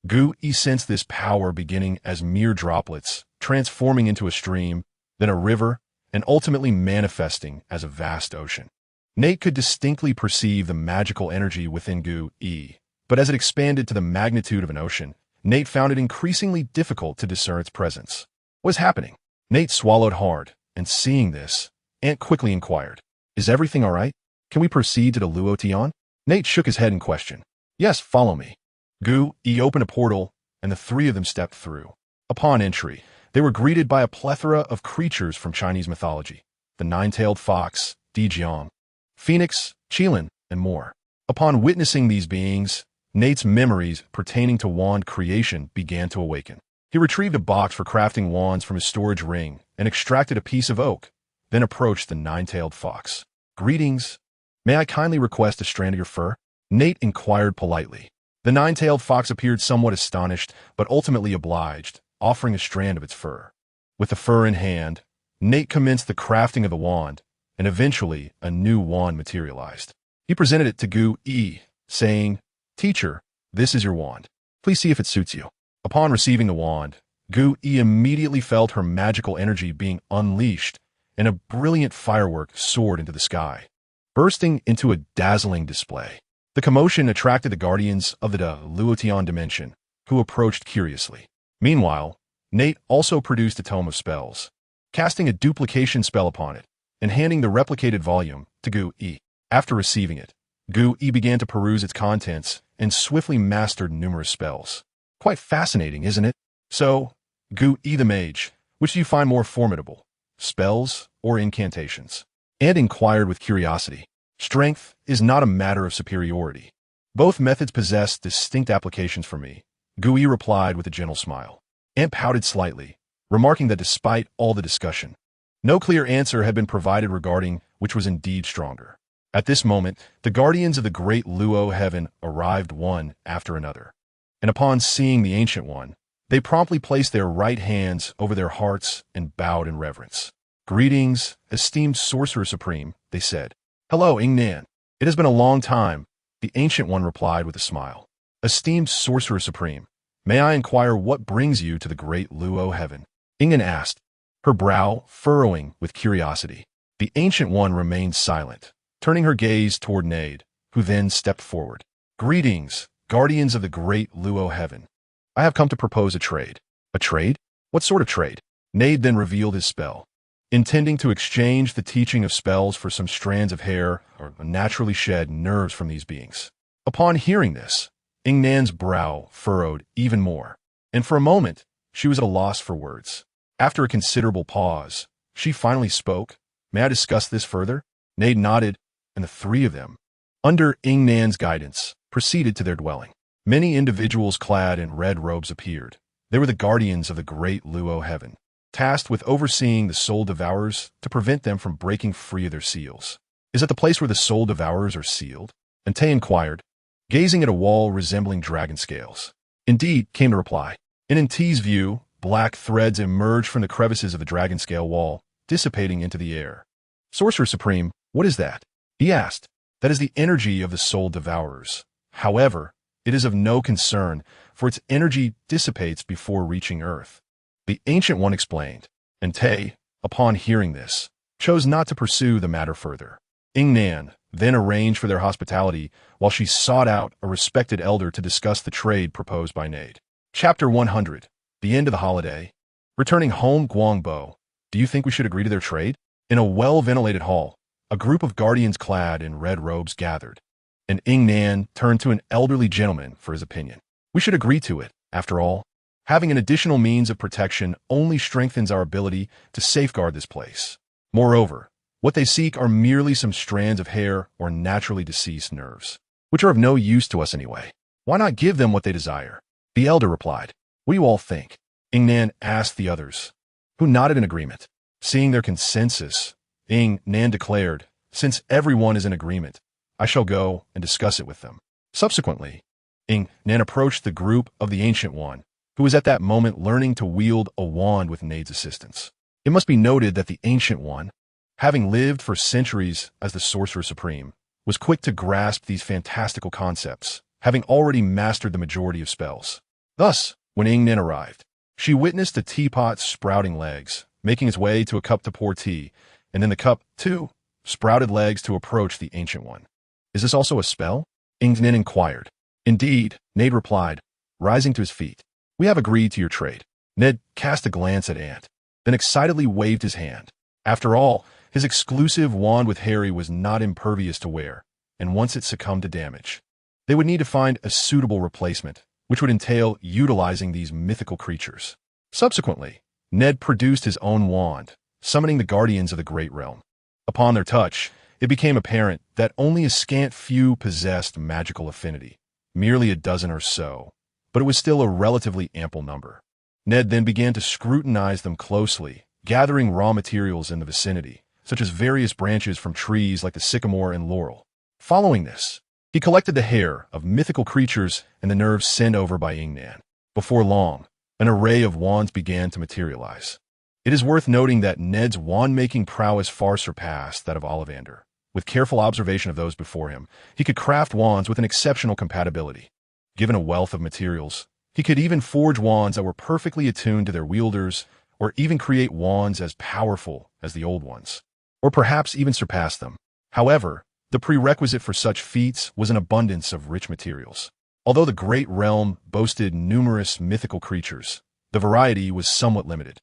Gu-E sensed this power beginning as mere droplets, transforming into a stream, then a river, and ultimately manifesting as a vast ocean. Nate could distinctly perceive the magical energy within Gu-E, but as it expanded to the magnitude of an ocean, Nate found it increasingly difficult to discern its presence. What was happening? Nate swallowed hard, and seeing this, Ant quickly inquired, Is everything all right? Can we proceed to the Luo Tian? Nate shook his head in question. Yes, follow me. Gu-E opened a portal, and the 3 of them stepped through. Upon entry, they were greeted by a plethora of creatures from Chinese mythology, the nine-tailed fox, Dijiang, Phoenix, Qilin, and more. Upon witnessing these beings, Nate's memories pertaining to wand creation began to awaken. He retrieved a box for crafting wands from his storage ring and extracted a piece of oak, then approached the nine-tailed fox. Greetings. May I kindly request a strand of your fur? Nate inquired politely. The nine-tailed fox appeared somewhat astonished, but ultimately obliged, offering a strand of its fur. With the fur in hand, Nate commenced the crafting of the wand, and eventually a new wand materialized. He presented it to Gu-E, saying, "Teacher, this is your wand. Please see if it suits you." Upon receiving the wand, Gu-E immediately felt her magical energy being unleashed, and a brilliant firework soared into the sky, bursting into a dazzling display. The commotion attracted the guardians of the Luotian dimension, who approached curiously. Meanwhile, Nate also produced a tome of spells, casting a duplication spell upon it, and handing the replicated volume to Gu-E. After receiving it, Gu-E began to peruse its contents and swiftly mastered numerous spells. Quite fascinating, isn't it? So, Gu-E the mage, which do you find more formidable, spells or incantations? Ant inquired with curiosity. Strength is not a matter of superiority. Both methods possess distinct applications for me, Gu-E replied with a gentle smile. Ant pouted slightly, remarking that despite all the discussion, no clear answer had been provided regarding which was indeed stronger. At this moment, the guardians of the great Luo heaven arrived one after another, and upon seeing the Ancient One, they promptly placed their right hands over their hearts and bowed in reverence. "Greetings, esteemed Sorcerer Supreme," they said. "Hello, Ingnan. It has been a long time," the Ancient One replied with a smile. "Esteemed Sorcerer Supreme, may I inquire what brings you to the great Luo heaven?" Ingnan asked, her brow furrowing with curiosity. The Ancient One remained silent, turning her gaze toward Nade, who then stepped forward. "Greetings, guardians of the great Luo heaven. I have come to propose a trade." "A trade? What sort of trade?" Nade then revealed his spell, intending to exchange the teaching of spells for some strands of hair or naturally shed nerves from these beings. Upon hearing this, Ingnan's brow furrowed even more, and for a moment, she was at a loss for words. After a considerable pause, she finally spoke. "May I discuss this further?" Nade nodded, and the three of them, under Ingnan's guidance, proceeded to their dwelling. Many individuals clad in red robes appeared. They were the guardians of the great Luo heaven, tasked with overseeing the soul devourers to prevent them from breaking free of their seals. "Is it the place where the soul devourers are sealed?" Ante inquired, gazing at a wall resembling dragon scales. "Indeed," came the reply. In Ante's view, black threads emerged from the crevices of the dragon scale wall, dissipating into the air. "Sorcerer Supreme, what is that?" he asked. "That is the energy of the soul devourers. However, it is of no concern, for its energy dissipates before reaching Earth." The Ancient One explained. Ante, upon hearing this, chose not to pursue the matter further. Ingnan then arranged for their hospitality while she sought out a respected elder to discuss the trade proposed by Nade. Chapter 100. The End of the Holiday. Returning home, Guangbo, do you think we should agree to their trade? In a well-ventilated hall, a group of guardians clad in red robes gathered, and Ingnan turned to an elderly gentleman for his opinion. "We should agree to it. After all, having an additional means of protection only strengthens our ability to safeguard this place. Moreover, what they seek are merely some strands of hair or naturally deceased nerves, which are of no use to us anyway. Why not give them what they desire?" The elder replied. "What do you all think?" Ingnan asked the others, who nodded in agreement. Seeing their consensus, Ingnan declared, "Since everyone is in agreement, I shall go and discuss it with them." Subsequently, Ingnan approached the group of the Ancient One, who was at that moment learning to wield a wand with Nade's assistance. It must be noted that the Ancient One, having lived for centuries as the Sorcerer Supreme, was quick to grasp these fantastical concepts, having already mastered the majority of spells. Thus, when Ingnan arrived, she witnessed a teapot sprouting legs, making its way to a cup to pour tea, and then the cup, too, sprouted legs to approach the Ancient One. "Is this also a spell?" Ingnan inquired. "Indeed," Nade replied, rising to his feet. "We have agreed to your trade." Ned cast a glance at Ant, then excitedly waved his hand. After all, his exclusive wand with Harry was not impervious to wear, and once it succumbed to damage, they would need to find a suitable replacement, which would entail utilizing these mythical creatures. Subsequently, Ned produced his own wand, summoning the guardians of the Great Realm. Upon their touch, it became apparent that only a scant few possessed magical affinity, merely a dozen or so, but it was still a relatively ample number. Ned then began to scrutinize them closely, gathering raw materials in the vicinity, such as various branches from trees like the sycamore and laurel. Following this, he collected the hair of mythical creatures and the nerves sent over by Ingnan. Before long, an array of wands began to materialize. It is worth noting that Ned's wand-making prowess far surpassed that of Ollivander. With careful observation of those before him, he could craft wands with an exceptional compatibility. Given a wealth of materials, he could even forge wands that were perfectly attuned to their wielders, or even create wands as powerful as the old ones, or perhaps even surpass them. However, the prerequisite for such feats was an abundance of rich materials. Although the great realm boasted numerous mythical creatures, the variety was somewhat limited.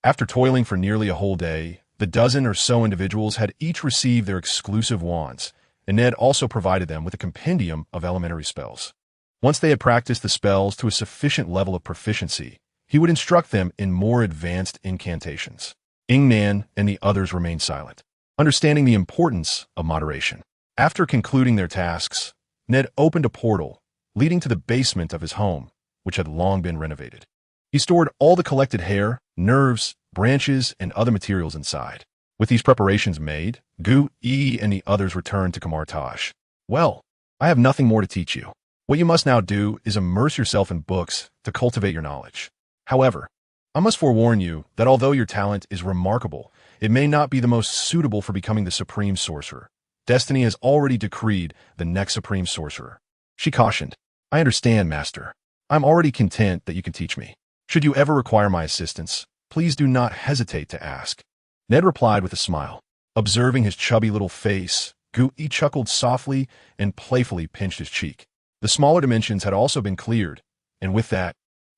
After toiling for nearly a whole day, the dozen or so individuals had each received their exclusive wands, and Ned also provided them with a compendium of elementary spells. Once they had practiced the spells to a sufficient level of proficiency, he would instruct them in more advanced incantations. Ingman and the others remained silent, understanding the importance of moderation. After concluding their tasks, Ned opened a portal leading to the basement of his home, which had long been renovated. He stored all the collected hair, nerves, branches, and other materials inside. With these preparations made, Gu-E and the others returned to Kamartaj. Well, I have nothing more to teach you. What you must now do is immerse yourself in books to cultivate your knowledge. However, I must forewarn you that although your talent is remarkable, it may not be the most suitable for becoming the Supreme Sorcerer. Destiny has already decreed the next Supreme Sorcerer. She cautioned, I understand, Master. I'm already content that you can teach me. Should you ever require my assistance, please do not hesitate to ask. Ned replied with a smile. Observing his chubby little face, Gu-E chuckled softly and playfully pinched his cheek. The smaller dimensions had also been cleared, and with that,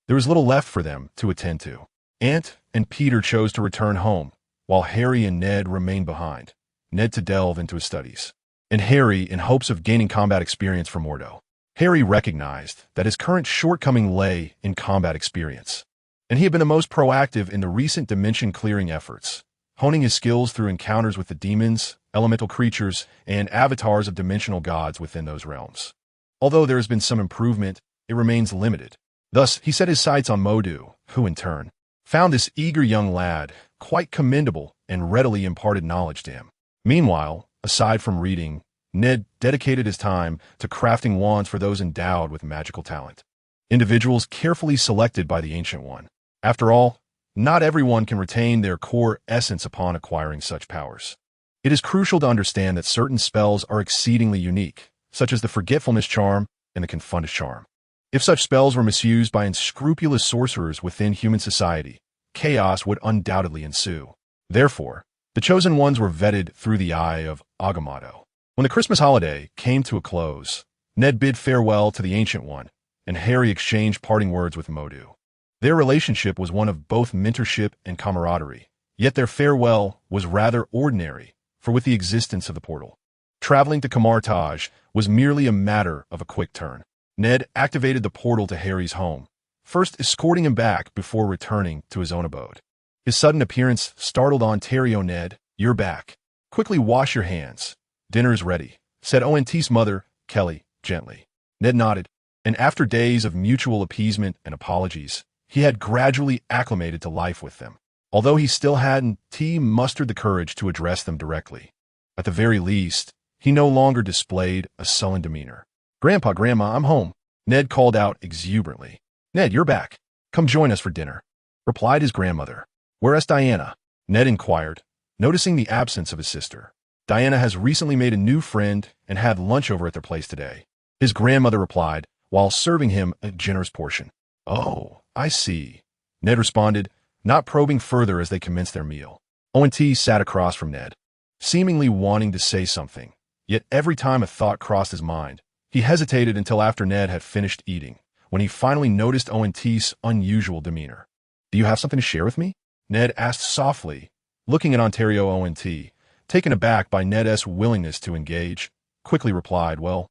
there was little left for them to attend to. Ant and Peter chose to return home, while Harry and Ned remained behind, Ned to delve into his studies, and Harry in hopes of gaining combat experience from Mordo. Harry recognized that his current shortcoming lay in combat experience, and he had been the most proactive in the recent dimension-clearing efforts, honing his skills through encounters with the demons, elemental creatures, and avatars of dimensional gods within those realms. Although there has been some improvement, it remains limited. Thus, he set his sights on Modu, who in turn found this eager young lad quite commendable and readily imparted knowledge to him. Meanwhile, aside from reading, Ned dedicated his time to crafting wands for those endowed with magical talent. Individuals carefully selected by the Ancient One. After all, not everyone can retain their core essence upon acquiring such powers. It is crucial to understand that certain spells are exceedingly unique, such as the Forgetfulness Charm and the Confundus Charm. If such spells were misused by unscrupulous sorcerers within human society, chaos would undoubtedly ensue. Therefore, the chosen ones were vetted through the eye of Agamotto. When the Christmas holiday came to a close, Ned bid farewell to the Ancient One, and Harry exchanged parting words with Modu. Their relationship was one of both mentorship and camaraderie, yet their farewell was rather ordinary, for with the existence of the portal, traveling to Kamartaj was merely a matter of a quick turn. Ned activated the portal to Harry's home, first escorting him back before returning to his own abode. His sudden appearance startled Ontario. Ned, you're back. Quickly wash your hands. Dinner's ready, said Ont's mother, Kelly, gently. Ned nodded, and after days of mutual appeasement and apologies, he had gradually acclimated to life with them, although he still hadn't mustered the courage to address them directly. At the very least, he no longer displayed a sullen demeanor. Grandpa, Grandma, I'm home, Ned called out exuberantly. Ned, you're back. Come join us for dinner, replied his grandmother. Where's Diana? Ned inquired, noticing the absence of his sister. Diana has recently made a new friend and had lunch over at their place today, his grandmother replied, while serving him a generous portion. Oh, I see, Ned responded, not probing further as they commenced their meal. Ont sat across from Ned, seemingly wanting to say something, yet every time a thought crossed his mind, he hesitated until after Ned had finished eating, when he finally noticed Ont's unusual demeanor. Do you have something to share with me? Ned asked softly, looking at Ontario. Ont, taken aback by Ned's willingness to engage, quickly replied, well,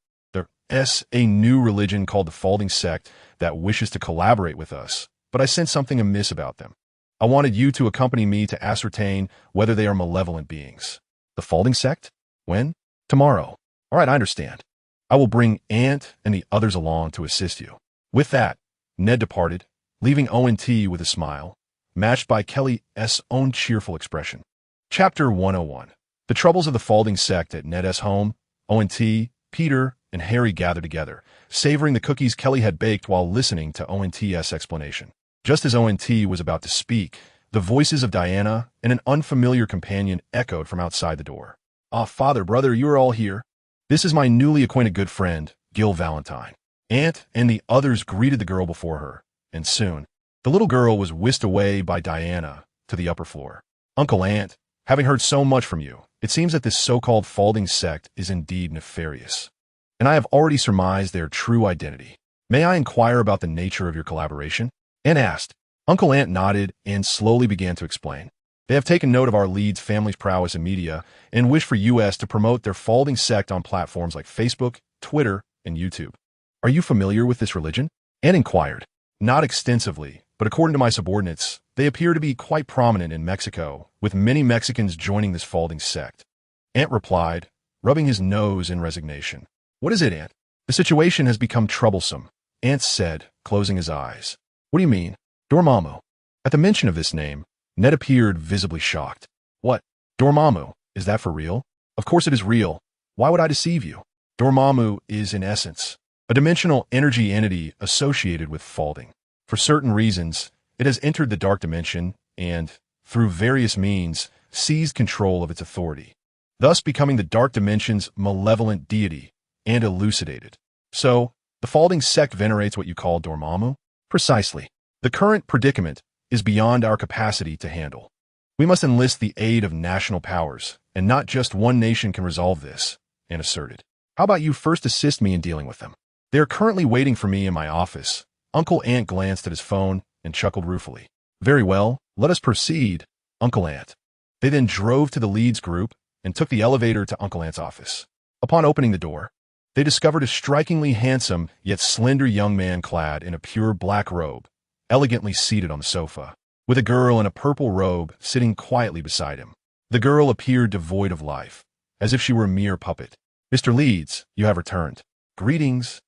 there's a new religion called the Folding Sect that wishes to collaborate with us, but I sense something amiss about them. I wanted you to accompany me to ascertain whether they are malevolent beings. The Folding Sect? When? Tomorrow. All right, I understand. I will bring Ant and the others along to assist you. With that, Ned departed, leaving Ont with a smile, matched by Kelly's own cheerful expression. Chapter 101. The troubles of the Folding Sect at Ned's home. Ont, Peter, and Harry gathered together, savoring the cookies Kelly had baked while listening to Ont's explanation. Just as Ont was about to speak, The voices of Diana and an unfamiliar companion echoed from outside the door. "Ah, father, brother, you are all here. This is my newly acquainted good friend, Gil Valentine." Ant and the others greeted the girl before her, and soon, the little girl was whisked away by Diana to the upper floor. "Uncle Ant, having heard so much from you, it seems that this so-called Falding sect is indeed nefarious, and I have already surmised their true identity. May I inquire about the nature of your collaboration?" Ant asked. Uncle Ant nodded and slowly began to explain. "They have taken note of our Leeds family's prowess in media and wish for US to promote their Falding sect on platforms like Facebook, Twitter, and YouTube." "Are you familiar with this religion?" Ant inquired. "Not extensively, but according to my subordinates, they appear to be quite prominent in Mexico, with many Mexicans joining this Falding sect." Ant replied, rubbing his nose in resignation. "What is it, Ant?" "The situation has become troublesome," Ant said, closing his eyes. "What do you mean?" "Dormammu." At the mention of this name, Ned appeared visibly shocked. "What? Dormammu? Is that for real?" "Of course it is real. Why would I deceive you? Dormammu is, in essence, a dimensional energy entity associated with Falding. For certain reasons, it has entered the dark dimension and, through various means, seized control of its authority, thus becoming the dark dimension's malevolent deity and elucidated. So, the Falding sect venerates what you call Dormammu?" "Precisely. The current predicament is beyond our capacity to handle. We must enlist the aid of national powers, and not just one nation can resolve this," Ant asserted. "How about you first assist me in dealing with them?" "They are currently waiting for me in my office." Uncle Ant glanced at his phone and chuckled ruefully. "Very well, let us proceed, Uncle Ant." They then drove to the Leeds group and took the elevator to Uncle Ant's office. Upon opening the door, they discovered a strikingly handsome yet slender young man clad in a pure black robe, elegantly seated on the sofa, with a girl in a purple robe sitting quietly beside him. The girl appeared devoid of life, as if she were a mere puppet. "Mr. Leeds, you have returned." "Greetings,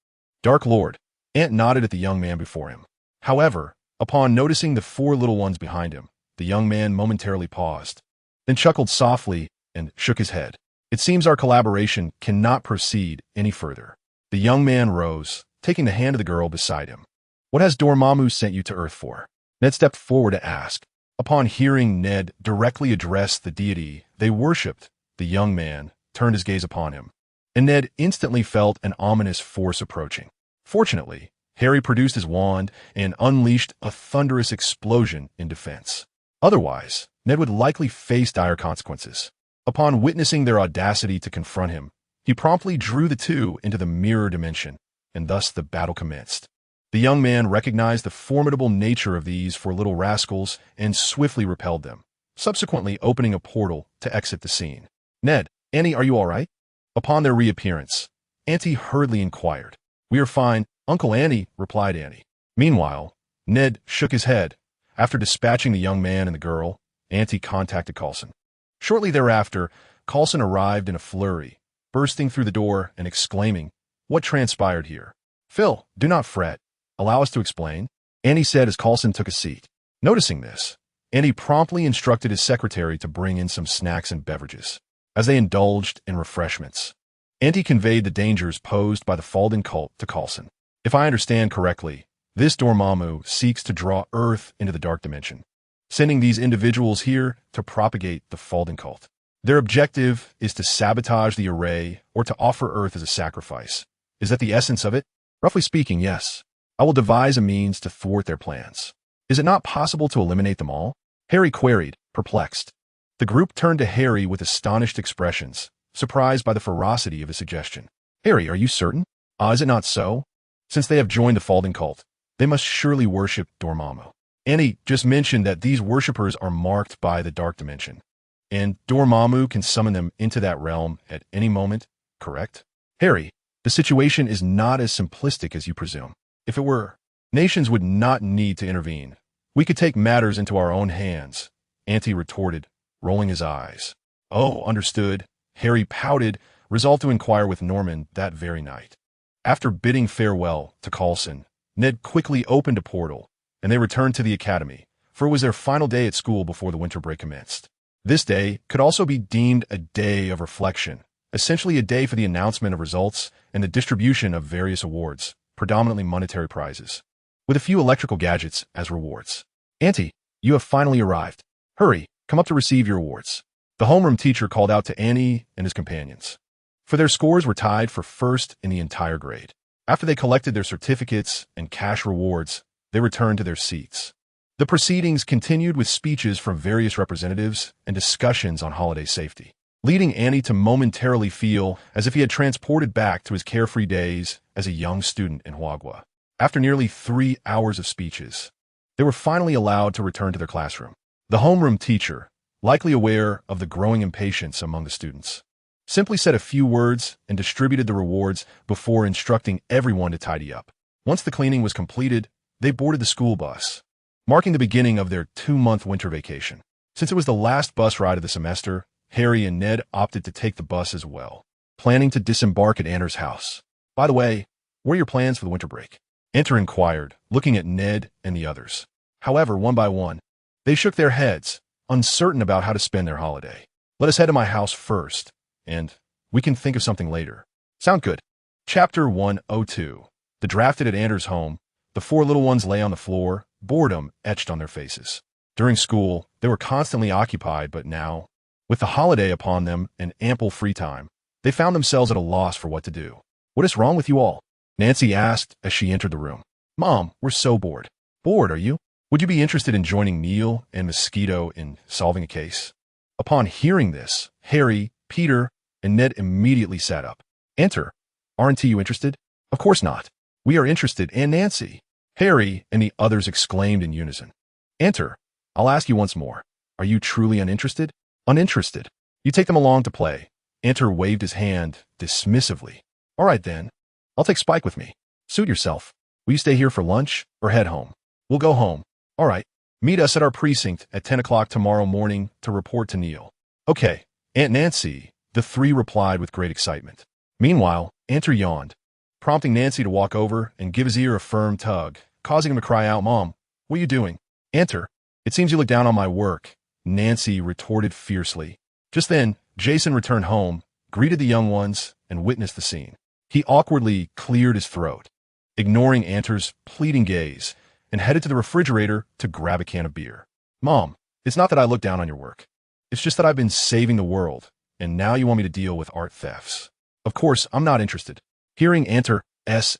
Dark Lord." Ant nodded at the young man before him. However, upon noticing the four little ones behind him, the young man momentarily paused, then chuckled softly and shook his head. "It seems our collaboration cannot proceed any further." The young man rose, taking the hand of the girl beside him. "What has Dormammu sent you to Earth for?" Ned stepped forward to ask. Upon hearing Ned directly address the deity they worshipped, the young man turned his gaze upon him, and Ned instantly felt an ominous force approaching. Fortunately, Harry produced his wand and unleashed a thunderous explosion in defense. Otherwise, Ned would likely face dire consequences. Upon witnessing their audacity to confront him, he promptly drew the two into the mirror dimension, and thus the battle commenced. The young man recognized the formidable nature of these four little rascals and swiftly repelled them, subsequently opening a portal to exit the scene. "Ned, Annie, are you all right?" Upon their reappearance, Auntie hurriedly inquired. "We are fine, Uncle Annie," replied Annie. Meanwhile, Ned shook his head. After dispatching the young man and the girl, Auntie contacted Coulson. Shortly thereafter, Coulson arrived in a flurry, bursting through the door and exclaiming, "What transpired here?" "Phil, do not fret. Allow us to explain," Annie said as Coulson took a seat. Noticing this, Annie promptly instructed his secretary to bring in some snacks and beverages. As they indulged in refreshments, Auntie conveyed the dangers posed by the Falding cult to Coulson. "If I understand correctly, this Dormammu seeks to draw Earth into the dark dimension, sending these individuals here to propagate the Falding cult. Their objective is to sabotage the array or to offer Earth as a sacrifice. Is that the essence of it?" "Roughly speaking, yes. I will devise a means to thwart their plans." "Is it not possible to eliminate them all?" Harry queried, perplexed. The group turned to Harry with astonished expressions, surprised by the ferocity of his suggestion. "Harry, are you certain? Is it not so? Since they have joined the Falding cult, they must surely worship Dormammu. Annie just mentioned that these worshippers are marked by the dark dimension, and Dormammu can summon them into that realm at any moment, correct?" "Harry, the situation is not as simplistic as you presume. If it were, nations would not need to intervene. We could take matters into our own hands," Auntie retorted, rolling his eyes. "Oh, understood." Harry pouted, resolved to inquire with Norman that very night. After bidding farewell to Coulson, Ned quickly opened a portal, and they returned to the academy, for it was their final day at school before the winter break commenced. This day could also be deemed a day of reflection, essentially a day for the announcement of results and the distribution of various awards, predominantly monetary prizes, with a few electrical gadgets as rewards. "Auntie, You have finally arrived. Hurry, come up to receive your awards. The homeroom teacher called out to Annie and his companions. For their scores were tied for first in the entire grade. After they collected their certificates and cash rewards, they returned to their seats. The proceedings continued with speeches from various representatives and discussions on holiday safety, leading Annie to momentarily feel as if he had transported back to his carefree days as a young student in Huagua. After nearly 3 hours of speeches, they were finally allowed to return to their classroom. The homeroom teacher, likely aware of the growing impatience among the students, simply said a few words and distributed the rewards before instructing everyone to tidy up. Once the cleaning was completed, they boarded the school bus, marking the beginning of their 2-month winter vacation. Since it was the last bus ride of the semester, Harry and Ned opted to take the bus as well, planning to disembark at Anter's house. By the way, what are your plans for the winter break? Anter inquired, looking at Ned and the others. However, one by one, they shook their heads, uncertain about how to spend their holiday. Let us head to my house first, and we can think of something later. Sound good? Chapter 102. The drafted at Anter's home, the 4 little ones lay on the floor, boredom etched on their faces. During school, they were constantly occupied, but now, with the holiday upon them and ample free time, they found themselves at a loss for what to do. What is wrong with you all? Nancy asked as she entered the room. Mom, we're so bored. Bored, are you? Would you be interested in joining Neil and Mosquito in solving a case? Upon hearing this, Harry, Peter, and Ned immediately sat up. Enter. Aren't you interested? Of course not. We are interested, and Nancy. Harry and the others exclaimed in unison. Enter. I'll ask you once more. Are you truly uninterested? Uninterested. You take them along to play. Enter waved his hand dismissively. All right then. I'll take Spike with me. Suit yourself. Will you stay here for lunch or head home? We'll go home. All right. Meet us at our precinct at 10 o'clock tomorrow morning to report to Neil. Okay. Aunt Nancy, the 3 replied with great excitement. Meanwhile, Enter yawned, prompting Nancy to walk over and give his ear a firm tug, causing him to cry out, Mom, what are you doing? Enter. It seems you look down on my work, Nancy retorted fiercely. Just then, Jason returned home, greeted the young ones, and witnessed the scene. He awkwardly cleared his throat, ignoring Anter's pleading gaze, and headed to the refrigerator to grab a can of beer. Mom, it's not that I look down on your work. It's just that I've been saving the world, and now you want me to deal with art thefts. Of course, I'm not interested. Hearing Anter's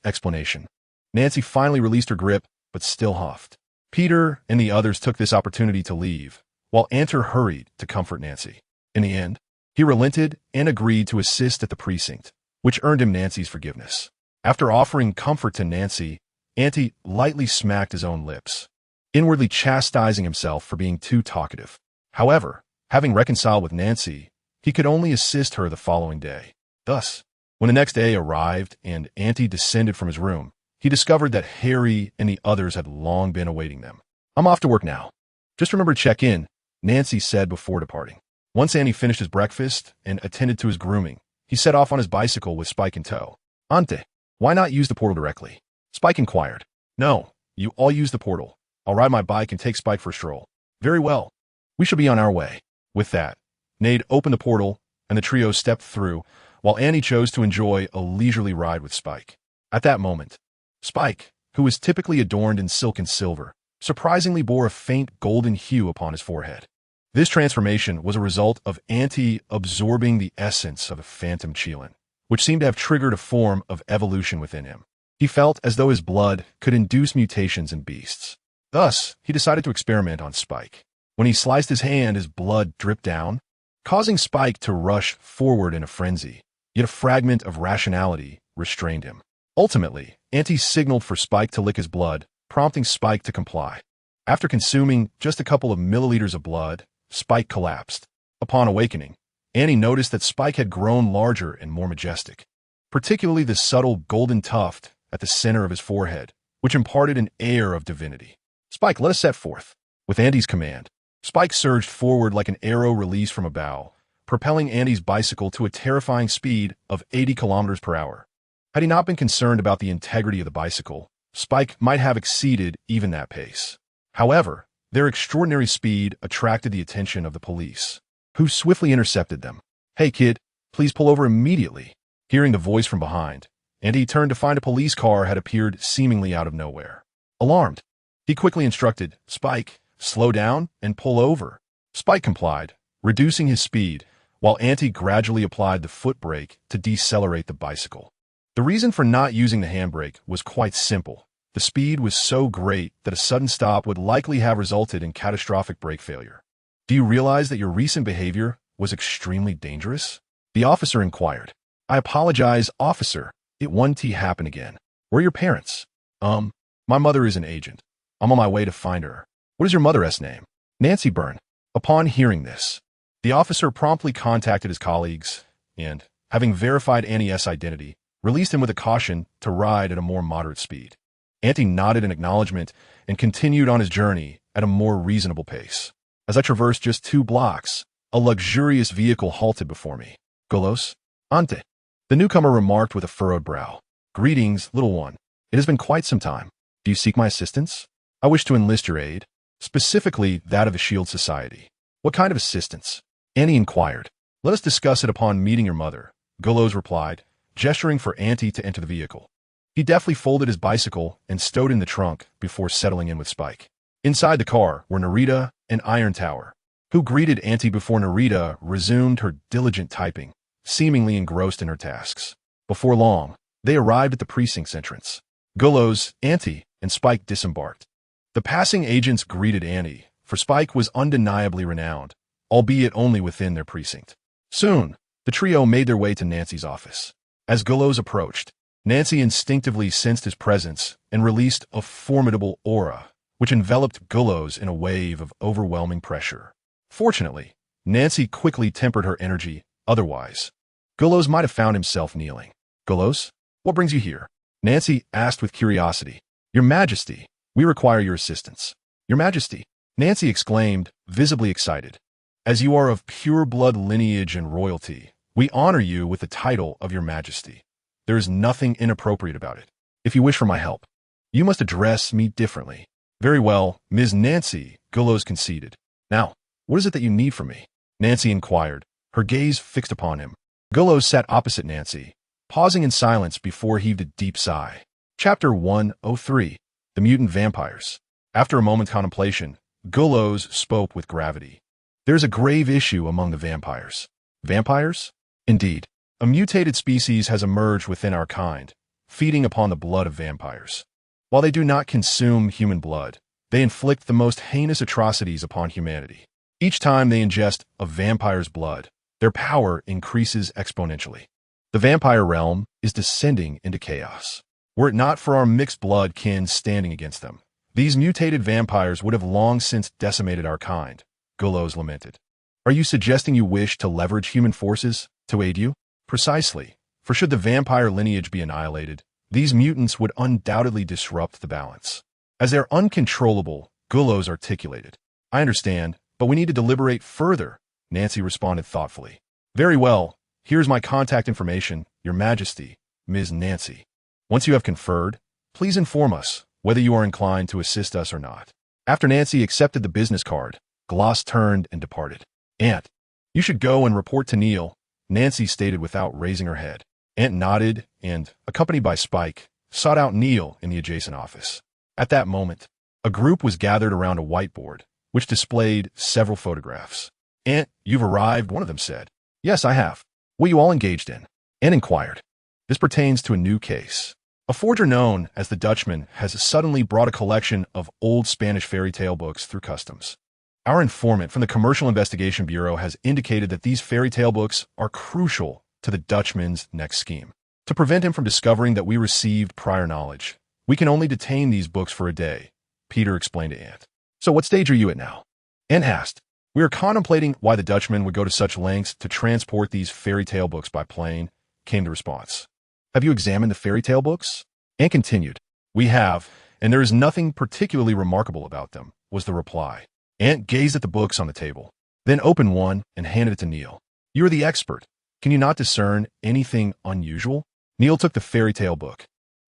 explanation, Nancy finally released her grip, but still huffed. Peter and the others took this opportunity to leave, while Ant hurried to comfort Nancy. In the end, he relented and agreed to assist at the precinct, which earned him Nancy's forgiveness. After offering comfort to Nancy, Ant lightly smacked his own lips, inwardly chastising himself for being too talkative. However, having reconciled with Nancy, he could only assist her the following day. Thus, when the next day arrived and Ant descended from his room, he discovered that Harry and the others had long been awaiting them. I'm off to work now. Just remember to check in, Nancy said before departing. Once Ant finished his breakfast and attended to his grooming, he set off on his bicycle with Spike in tow. Ante, why not use the portal directly? Spike inquired. No, you all use the portal. I'll ride my bike and take Spike for a stroll. Very well. We shall be on our way. With that, Nade opened the portal, and the trio stepped through, while Annie chose to enjoy a leisurely ride with Spike. At that moment, Spike, who was typically adorned in silk and silver, surprisingly bore a faint golden hue upon his forehead. This transformation was a result of Ant absorbing the essence of a phantom Qilin, which seemed to have triggered a form of evolution within him. He felt as though his blood could induce mutations in beasts. Thus, he decided to experiment on Spike. When he sliced his hand, his blood dripped down, causing Spike to rush forward in a frenzy. Yet a fragment of rationality restrained him. Ultimately, Ant signaled for Spike to lick his blood, prompting Spike to comply. After consuming just a couple of milliliters of blood, Spike collapsed. Upon awakening, Annie noticed that Spike had grown larger and more majestic, particularly the subtle golden tuft at the center of his forehead, which imparted an air of divinity. Spike, let us set forth. With Andy's command, Spike surged forward like an arrow released from a bow, propelling Andy's bicycle to a terrifying speed of 80 kilometers per hour. Had he not been concerned about the integrity of the bicycle, Spike might have exceeded even that pace. However, their extraordinary speed attracted the attention of the police, who swiftly intercepted them. Hey kid, please pull over immediately. Hearing the voice from behind, Andy turned to find a police car had appeared seemingly out of nowhere. Alarmed, he quickly instructed, Spike, slow down and pull over. Spike complied, reducing his speed, while Auntie gradually applied the foot brake to decelerate the bicycle. The reason for not using the handbrake was quite simple. The speed was so great that a sudden stop would likely have resulted in catastrophic brake failure. Do you realize that your recent behavior was extremely dangerous? The officer inquired. I apologize, officer. It won't happen again. Where are your parents? My mother is an agent. I'm on my way to find her. What is your mother's name? Nancy Byrne. Upon hearing this, the officer promptly contacted his colleagues and, having verified Annie's identity, released him with a caution to ride at a more moderate speed. Auntie nodded in acknowledgement and continued on his journey at a more reasonable pace. As I traversed just 2 blocks, a luxurious vehicle halted before me. Golos? Ante. The newcomer remarked with a furrowed brow. Greetings, little one. It has been quite some time. Do you seek my assistance? I wish to enlist your aid, specifically that of the S.H.I.E.L.D. Society. What kind of assistance? Annie inquired. Let us discuss it upon meeting your mother, Golos replied, gesturing for Auntie to enter the vehicle. He deftly folded his bicycle and stowed in the trunk before settling in with Spike. Inside the car were Narita and Iron Tower, who greeted Auntie before Narita resumed her diligent typing, seemingly engrossed in her tasks. Before long, they arrived at the precinct's entrance. Golos, Auntie, and Spike disembarked. The passing agents greeted Annie, for Spike was undeniably renowned, albeit only within their precinct. Soon, the trio made their way to Nancy's office. As Golos approached, Nancy instinctively sensed his presence and released a formidable aura, which enveloped Golos in a wave of overwhelming pressure. Fortunately, Nancy quickly tempered her energy, otherwise, Golos might have found himself kneeling. Golos, what brings you here? Nancy asked with curiosity. Your Majesty, we require your assistance. Your Majesty, Nancy exclaimed, visibly excited. As you are of pure blood lineage and royalty, we honor you with the title of Your Majesty. There is nothing inappropriate about it. If you wish for my help, you must address me differently. Very well, Ms. Nancy, Golos conceded. Now, what is it that you need from me? Nancy inquired, her gaze fixed upon him. Golos sat opposite Nancy, pausing in silence before he heaved a deep sigh. Chapter 103. The Mutant Vampires. After a moment's contemplation, Golos spoke with gravity. There is a grave issue among the vampires. Vampires? Indeed. A mutated species has emerged within our kind, feeding upon the blood of vampires. While they do not consume human blood, they inflict the most heinous atrocities upon humanity. Each time they ingest a vampire's blood, their power increases exponentially. The vampire realm is descending into chaos. Were it not for our mixed blood kin standing against them, these mutated vampires would have long since decimated our kind, Golos lamented. Are you suggesting you wish to leverage human forces to aid you? Precisely, for should the vampire lineage be annihilated, these mutants would undoubtedly disrupt the balance. As they're uncontrollable, Golos articulated. I understand, but we need to deliberate further, Nancy responded thoughtfully. Very well, here's my contact information, Your Majesty, Ms. Nancy. Once you have conferred, please inform us whether you are inclined to assist us or not. After Nancy accepted the business card, Gloss turned and departed. Ant, you should go and report to Neil, Nancy stated without raising her head. Ant nodded and, accompanied by Spike, sought out Neil in the adjacent office. At that moment, a group was gathered around a whiteboard, which displayed several photographs. Ant, you've arrived, one of them said. Yes, I have. What are you all engaged in? Ant inquired. This pertains to a new case. A forger known as the Dutchman has suddenly brought a collection of old Spanish fairy tale books through customs. Our informant from the Commercial Investigation Bureau has indicated that these fairy tale books are crucial to the Dutchman's next scheme. To prevent him from discovering that we received prior knowledge, we can only detain these books for a day, Peter explained to Ant. So what stage are you at now? Ant asked. We are contemplating why the Dutchman would go to such lengths to transport these fairy tale books by plane, came the response. Have you examined the fairy tale books? Ant continued. We have, and there is nothing particularly remarkable about them, was the reply. Ant gazed at the books on the table, then opened one and handed it to Neil. You are the expert. Can you not discern anything unusual? Neil took the fairy tale book,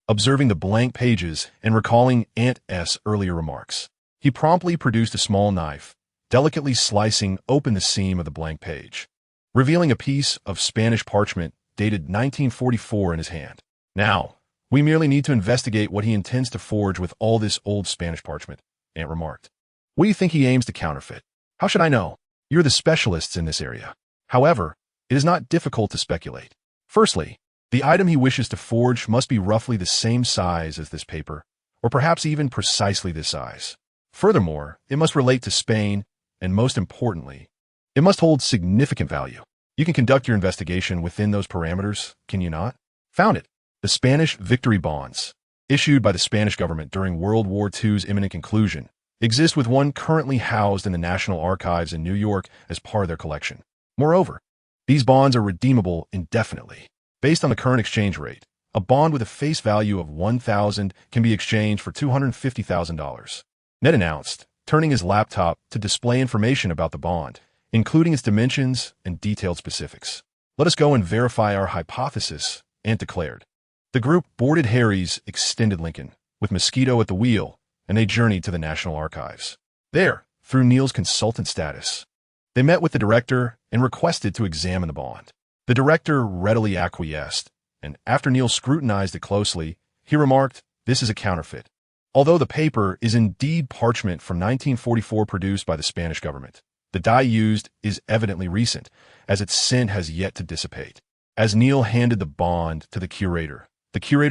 observing the blank pages and recalling Ant's earlier remarks. He promptly produced a small knife, delicately slicing open the seam of the blank page, revealing a piece of Spanish parchment dated 1944 in his hand. Now, we merely need to investigate what he intends to forge with all this old Spanish parchment, Ant remarked. What do you think he aims to counterfeit? How should I know? You're the specialists in this area. However, it is not difficult to speculate. Firstly, the item he wishes to forge must be roughly the same size as this paper, or perhaps even precisely this size. Furthermore, it must relate to Spain, and most importantly, it must hold significant value. You can conduct your investigation within those parameters, can you not? Found it. The Spanish victory bonds, issued by the Spanish government during World War II's imminent conclusion, exist with one currently housed in the National Archives in New York as part of their collection. Moreover, these bonds are redeemable indefinitely. Based on the current exchange rate, a bond with a face value of $1,000 can be exchanged for $250,000. Ned announced, turning his laptop to display information about the bond, including its dimensions and detailed specifics. Let us go and verify our hypothesis, Ant declared. The group boarded Harry's extended Lincoln, with Mosquito at the wheel, and they journeyed to the National Archives. There, through Neil's consultant status, they met with the director and requested to examine the bond. The director readily acquiesced, and after Neil scrutinized it closely, he remarked, "This is a counterfeit." Although the paper is indeed parchment from 1944 produced by the Spanish government, the dye used is evidently recent, as its scent has yet to dissipate. As Neil handed the bond to the curator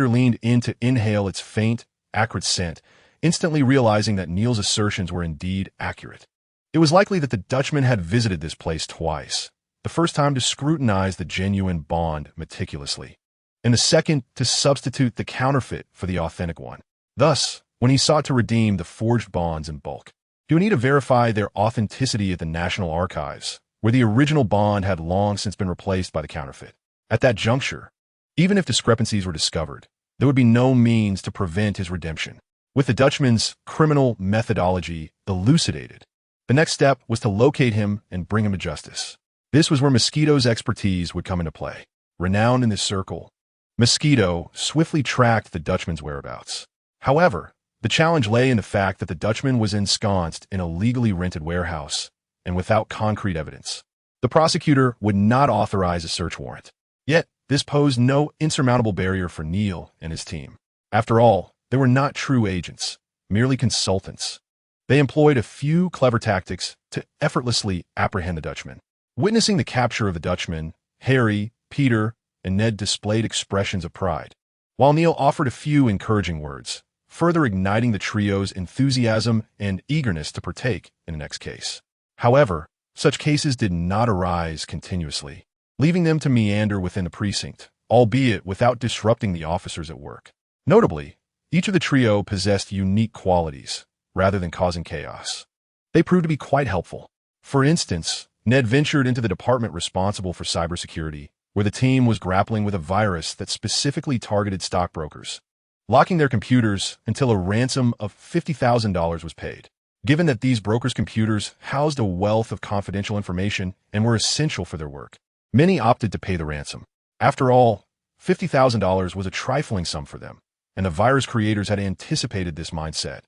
leaned in to inhale its faint, acrid scent, instantly realizing that Neil's assertions were indeed accurate. It was likely that the Dutchman had visited this place twice, the first time to scrutinize the genuine bond meticulously, and the second to substitute the counterfeit for the authentic one. Thus, when he sought to redeem the forged bonds in bulk, he would need to verify their authenticity at the National Archives, where the original bond had long since been replaced by the counterfeit. At that juncture, even if discrepancies were discovered, there would be no means to prevent his redemption. With the Dutchman's criminal methodology elucidated, the next step was to locate him and bring him to justice. This was where Mosquito's expertise would come into play. Renowned in this circle, Mosquito swiftly tracked the Dutchman's whereabouts. However, the challenge lay in the fact that the Dutchman was ensconced in a legally rented warehouse and without concrete evidence. The prosecutor would not authorize a search warrant. Yet, this posed no insurmountable barrier for Neil and his team. After all, they were not true agents, merely consultants. They employed a few clever tactics to effortlessly apprehend the Dutchman. Witnessing the capture of the Dutchman, Harry, Peter, and Ned displayed expressions of pride, while Neil offered a few encouraging words, further igniting the trio's enthusiasm and eagerness to partake in the next case. However, such cases did not arise continuously, leaving them to meander within the precinct, albeit without disrupting the officers at work. Notably, each of the trio possessed unique qualities, rather than causing chaos. They proved to be quite helpful. For instance, Ned ventured into the department responsible for cybersecurity, where the team was grappling with a virus that specifically targeted stockbrokers, locking their computers until a ransom of $50,000 was paid. Given that these brokers' computers housed a wealth of confidential information and were essential for their work, many opted to pay the ransom. After all, $50,000 was a trifling sum for them, and the virus creators had anticipated this mindset,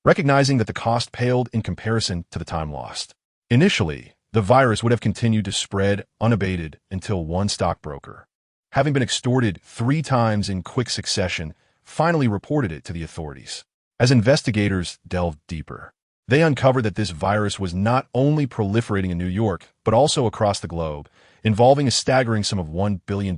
recognizing that the cost paled in comparison to the time lost. Initially, the virus would have continued to spread unabated until one stockbroker, having been extorted 3 times in quick succession, finally reported it to the authorities. As investigators delved deeper, they uncovered that this virus was not only proliferating in New York, but also across the globe, involving a staggering sum of $1 billion,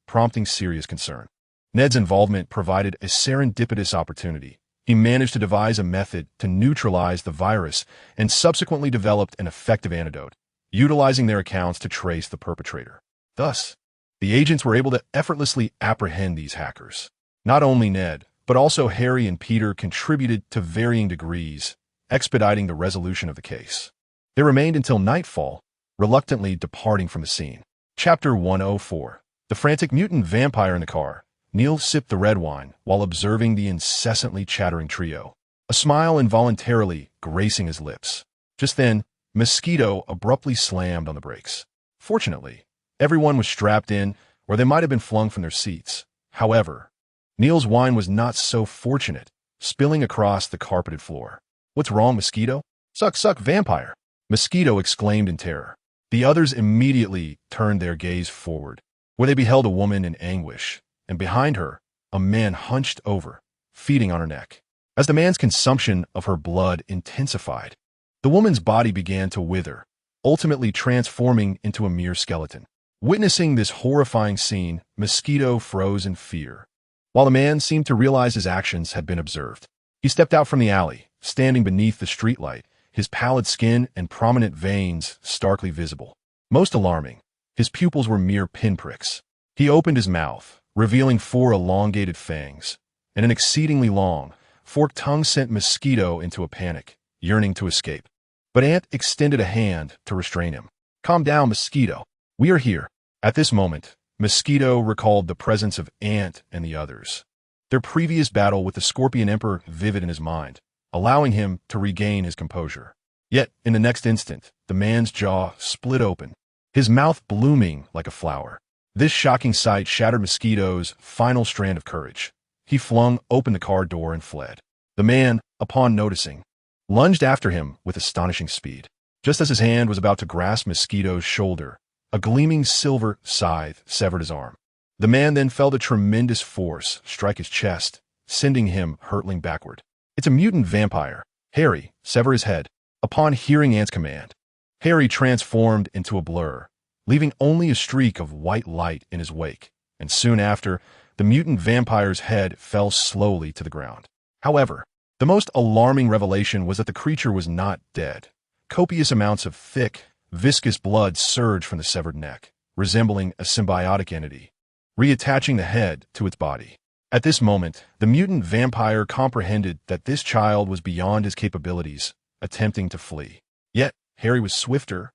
prompting serious concern. Ned's involvement provided a serendipitous opportunity. He managed to devise a method to neutralize the virus and subsequently developed an effective antidote, utilizing their accounts to trace the perpetrator. Thus, the agents were able to effortlessly apprehend these hackers. Not only Ned, but also Harry and Peter contributed to varying degrees, expediting the resolution of the case. They remained until nightfall, reluctantly departing from the scene. Chapter 104. The frantic mutant vampire in the car. Neil sipped the red wine while observing the incessantly chattering trio, a smile involuntarily gracing his lips. Just then, Mosquito abruptly slammed on the brakes. Fortunately, everyone was strapped in, or they might have been flung from their seats. However, Neil's wine was not so fortunate, spilling across the carpeted floor. "What's wrong, Mosquito?" "Suck, suck, vampire!" Mosquito exclaimed in terror. The others immediately turned their gaze forward, where they beheld a woman in anguish, and behind her, a man hunched over, feeding on her neck. As the man's consumption of her blood intensified, The woman's body began to wither, ultimately transforming into a mere skeleton. Witnessing this horrifying scene, Mosquito froze in fear, while the man seemed to realize his actions had been observed. He stepped out from the alley, standing beneath the streetlight, his pallid skin and prominent veins starkly visible. Most alarming, his pupils were mere pinpricks. He opened his mouth, revealing 4 elongated fangs, and an exceedingly long, forked tongue sent Mosquito into a panic, yearning to escape. But Ant extended a hand to restrain him. "Calm down, Mosquito. We are here." At this moment, Mosquito recalled the presence of Ant and the others, their previous battle with the Scorpion Emperor vivid in his mind, allowing him to regain his composure. Yet, in the next instant, the man's jaw split open, his mouth blooming like a flower. This shocking sight shattered Mosquito's final strand of courage. He flung open the car door and fled. The man, upon noticing, lunged after him with astonishing speed. Just as his hand was about to grasp Mosquito's shoulder, a gleaming silver scythe severed his arm. The man then felt a tremendous force strike his chest, sending him hurtling backward. "It's a mutant vampire. Harry, sever his head." Upon hearing Ant's command, Harry transformed into a blur, leaving only a streak of white light in his wake, and soon after, the mutant vampire's head fell slowly to the ground. However, the most alarming revelation was that the creature was not dead. Copious amounts of thick, viscous blood surged from the severed neck, resembling a symbiotic entity, reattaching the head to its body. At this moment, the mutant vampire comprehended that this child was beyond his capabilities, attempting to flee. Yet, Harry was swifter,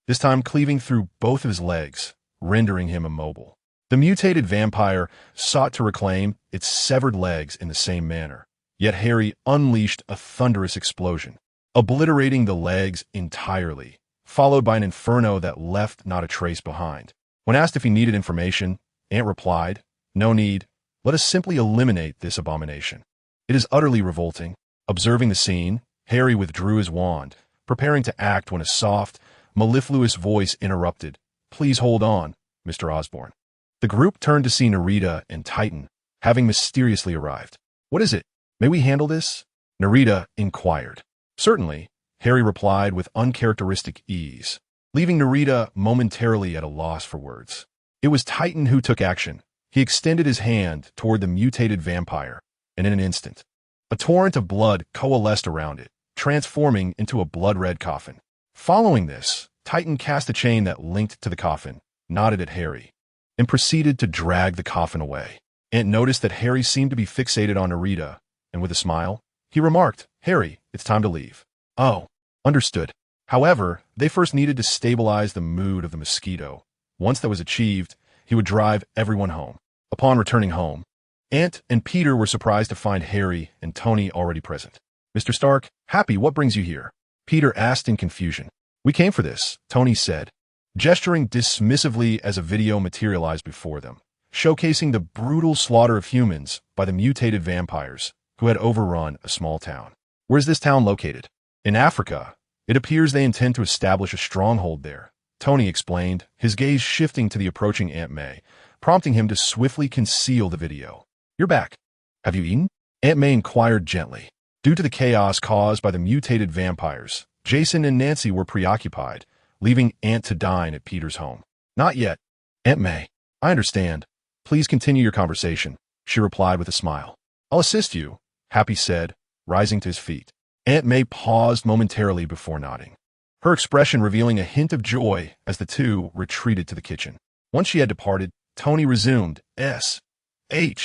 this time cleaving through both of his legs, rendering him immobile. The mutated vampire sought to reclaim its severed legs in the same manner, yet Harry unleashed a thunderous explosion, obliterating the legs entirely, followed by an inferno that left not a trace behind. When asked if he needed information, Ant replied, "No need. Let us simply eliminate this abomination. It is utterly revolting." Observing the scene, Harry withdrew his wand, preparing to act when a soft, mellifluous voice interrupted. "Please hold on, Mr. Osborn." The group turned to see Narita and Titan, having mysteriously arrived. "What is it? May we handle this?" Narita inquired. "Certainly," Harry replied with uncharacteristic ease, leaving Narita momentarily at a loss for words. It was Titan who took action. He extended his hand toward the mutated vampire, and in an instant, a torrent of blood coalesced around it, transforming into a blood-red coffin. Following this, Titan cast a chain that linked to the coffin, nodded at Harry, and proceeded to drag the coffin away. Ant noticed that Harry seemed to be fixated on Narita, and with a smile, he remarked, "Harry, it's time to leave." "Oh, understood." However, they first needed to stabilize the mood of the Mosquito. Once that was achieved, he would drive everyone home. Upon returning home, Ant and Peter were surprised to find Harry and Tony already present. "Mr. Stark, Happy, what brings you here?" Peter asked in confusion. "We came for this," Tony said, gesturing dismissively as a video materialized before them, showcasing the brutal slaughter of humans by the mutated vampires who had overrun a small town. "Where is this town located?" "In Africa. It appears they intend to establish a stronghold there," Tony explained, his gaze shifting to the approaching Aunt May, prompting him to swiftly conceal the video. "You're back. Have you eaten?" Aunt May inquired gently. Due to the chaos caused by the mutated vampires, Jason and Nancy were preoccupied, leaving Ant to dine at Peter's home. "Not yet." "Aunt May, I understand. Please continue your conversation," she replied with a smile. "I'll assist you," Happy said, rising to his feet. Aunt May paused momentarily before nodding, her expression revealing a hint of joy as the two retreated to the kitchen. Once she had departed, Tony resumed. S.H.I.E.L.D.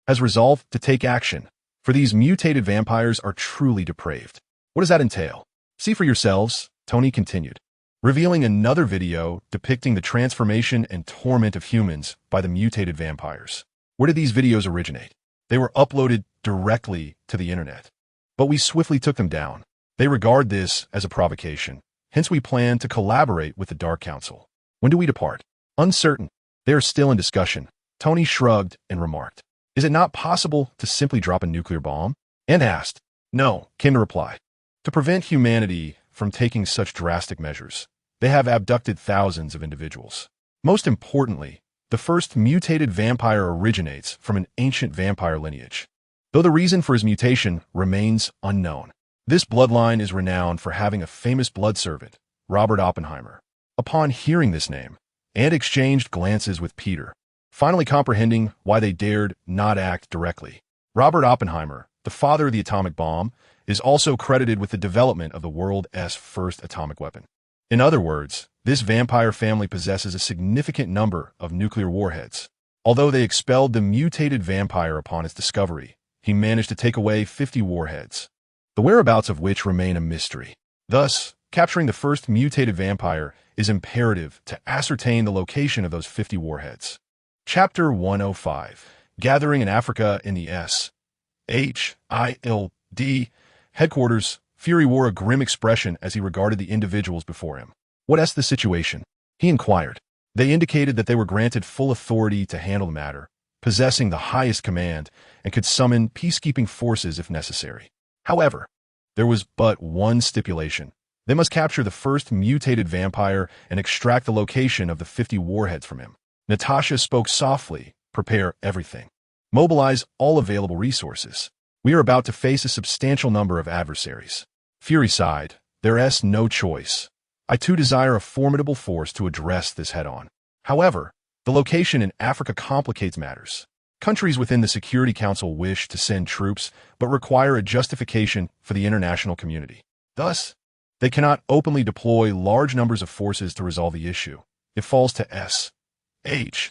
has resolved to take action, for these mutated vampires are truly depraved. What does that entail? See for yourselves, Tony continued, revealing another video depicting the transformation and torment of humans by the mutated vampires. Where did these videos originate? They were uploaded directly to the internet, but we swiftly took them down. They regard this as a provocation, hence we plan to collaborate with the Dark Council. When do we depart? Uncertain. They are still in discussion. Tony shrugged and remarked, "Is it not possible to simply drop a nuclear bomb?" And asked. "No," came the reply. "To prevent humanity from taking such drastic measures, they have abducted thousands of individuals. Most importantly, the first mutated vampire originates from an ancient vampire lineage, though the reason for his mutation remains unknown. This bloodline is renowned for having a famous blood servant, Robert Oppenheimer. Upon hearing this name, Ant exchanged glances with Peter, finally comprehending why they dared not act directly. Robert Oppenheimer, the father of the atomic bomb, is also credited with the development of the world's first atomic weapon. In other words, this vampire family possesses a significant number of nuclear warheads. Although they expelled the mutated vampire upon its discovery, he managed to take away 50 warheads, the whereabouts of which remain a mystery. Thus, capturing the first mutated vampire is imperative to ascertain the location of those 50 warheads. Chapter 105. Gathering in Africa in the S.H.I.E.L.D. headquarters, Fury wore a grim expression as he regarded the individuals before him. "What's the situation?" he inquired. They indicated that they were granted full authority to handle the matter, possessing the highest command, and could summon peacekeeping forces if necessary. However, there was but one stipulation. They must capture the first mutated vampire and extract the location of the 50 warheads from him. Natasha spoke softly. "Prepare everything. Mobilize all available resources. We are about to face a substantial number of adversaries." Fury sighed. "There's no choice. I too desire a formidable force to address this head-on. However, the location in Africa complicates matters. Countries within the Security Council wish to send troops, but require a justification for the international community. Thus, they cannot openly deploy large numbers of forces to resolve the issue. It falls to S.H.I.E.L.D.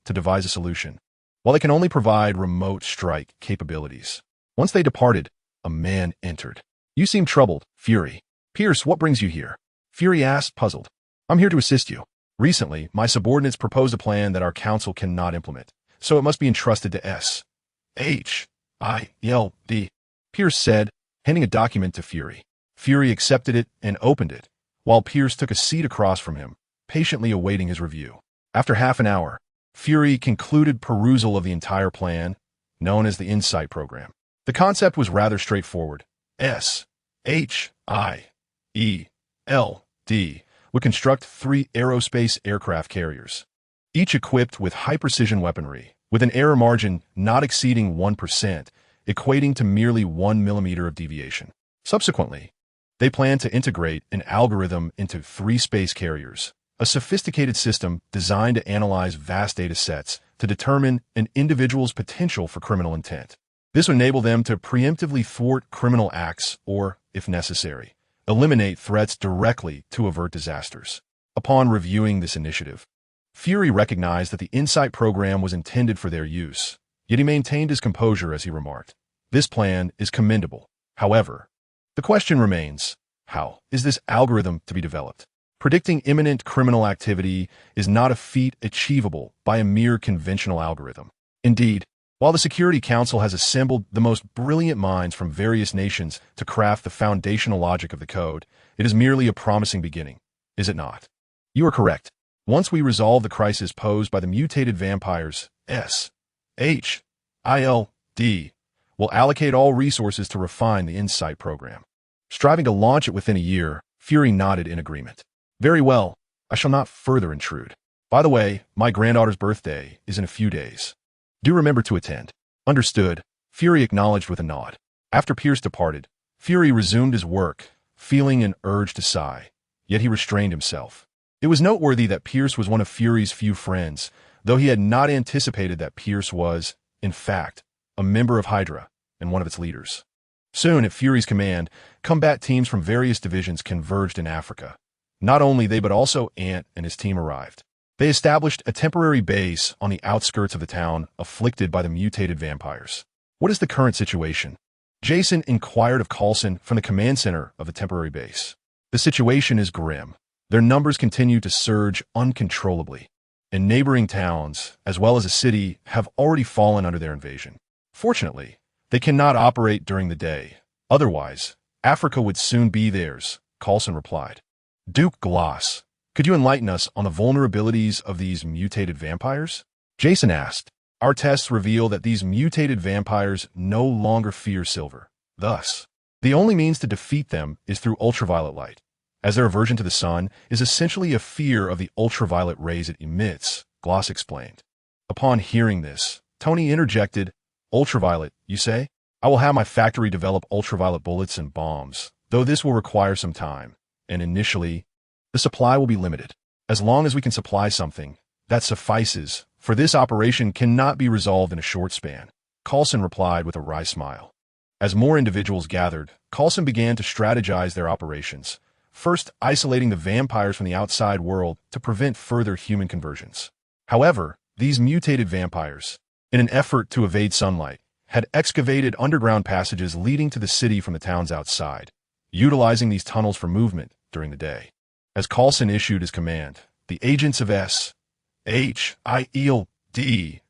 to devise a solution, while they can only provide remote strike capabilities." Once they departed, a man entered. "You seem troubled, Fury." "Pierce, what brings you here?" Fury asked, puzzled. "I'm here to assist you. Recently, my subordinates proposed a plan that our council cannot implement, so it must be entrusted to S.H.I.E.L.D. Pierce said, handing a document to Fury. Fury accepted it and opened it, while Pierce took a seat across from him, patiently awaiting his review. After half an hour, Fury concluded perusal of the entire plan, known as the Insight Program. The concept was rather straightforward. S.H.I.E.L.D. would construct 3 aerospace aircraft carriers, each equipped with high-precision weaponry, with an error margin not exceeding 1%, equating to merely 1 millimeter of deviation. Subsequently, they plan to integrate an algorithm into 3 space carriers, a sophisticated system designed to analyze vast data sets to determine an individual's potential for criminal intent. This would enable them to preemptively thwart criminal acts or, if necessary, eliminate threats directly to avert disasters. Upon reviewing this initiative, Fury recognized that the Insight program was intended for their use, yet he maintained his composure as he remarked, "This plan is commendable. However, the question remains, how is this algorithm to be developed? Predicting imminent criminal activity is not a feat achievable by a mere conventional algorithm. Indeed, while the Security Council has assembled the most brilliant minds from various nations to craft the foundational logic of the code, it is merely a promising beginning, is it not?" "You are correct. Once we resolve the crisis posed by the mutated vampires, S.H.I.E.L.D. will allocate all resources to refine the Insight program." Striving to launch it within a year, Fury nodded in agreement. "Very well. I shall not further intrude. By the way, my granddaughter's birthday is in a few days. Do remember to attend." "Understood," Fury acknowledged with a nod. After Pierce departed, Fury resumed his work, feeling an urge to sigh, yet he restrained himself. It was noteworthy that Pierce was one of Fury's few friends, though he had not anticipated that Pierce was, in fact, a member of Hydra and one of its leaders. Soon, at Fury's command, combat teams from various divisions converged in Africa. Not only they but also Ant and his team arrived. They established a temporary base on the outskirts of the town afflicted by the mutated vampires. "What is the current situation?" Jason inquired of Coulson from the command center of the temporary base. "The situation is grim. Their numbers continue to surge uncontrollably, and neighboring towns, as well as a city, have already fallen under their invasion. Fortunately, they cannot operate during the day. Otherwise, Africa would soon be theirs," Coulson replied. "Duke Gloss, could you enlighten us on the vulnerabilities of these mutated vampires?" Jason asked. "Our tests reveal that these mutated vampires no longer fear silver. Thus, the only means to defeat them is through ultraviolet light, as their aversion to the sun is essentially a fear of the ultraviolet rays it emits," Gloss explained. Upon hearing this, Tony interjected, "Ultraviolet, you say?" I will have my factory develop ultraviolet bullets and bombs, though this will require some time, and initially, the supply will be limited. As long as we can supply something, that suffices, for this operation cannot be resolved in a short span, Coulson replied with a wry smile. As more individuals gathered, Coulson began to strategize their operations, first isolating the vampires from the outside world to prevent further human conversions. However, these mutated vampires, in an effort to evade sunlight, had excavated underground passages leading to the city from the towns outside, utilizing these tunnels for movement during the day. As Coulson issued his command, the agents of S.H.I.E.L.D.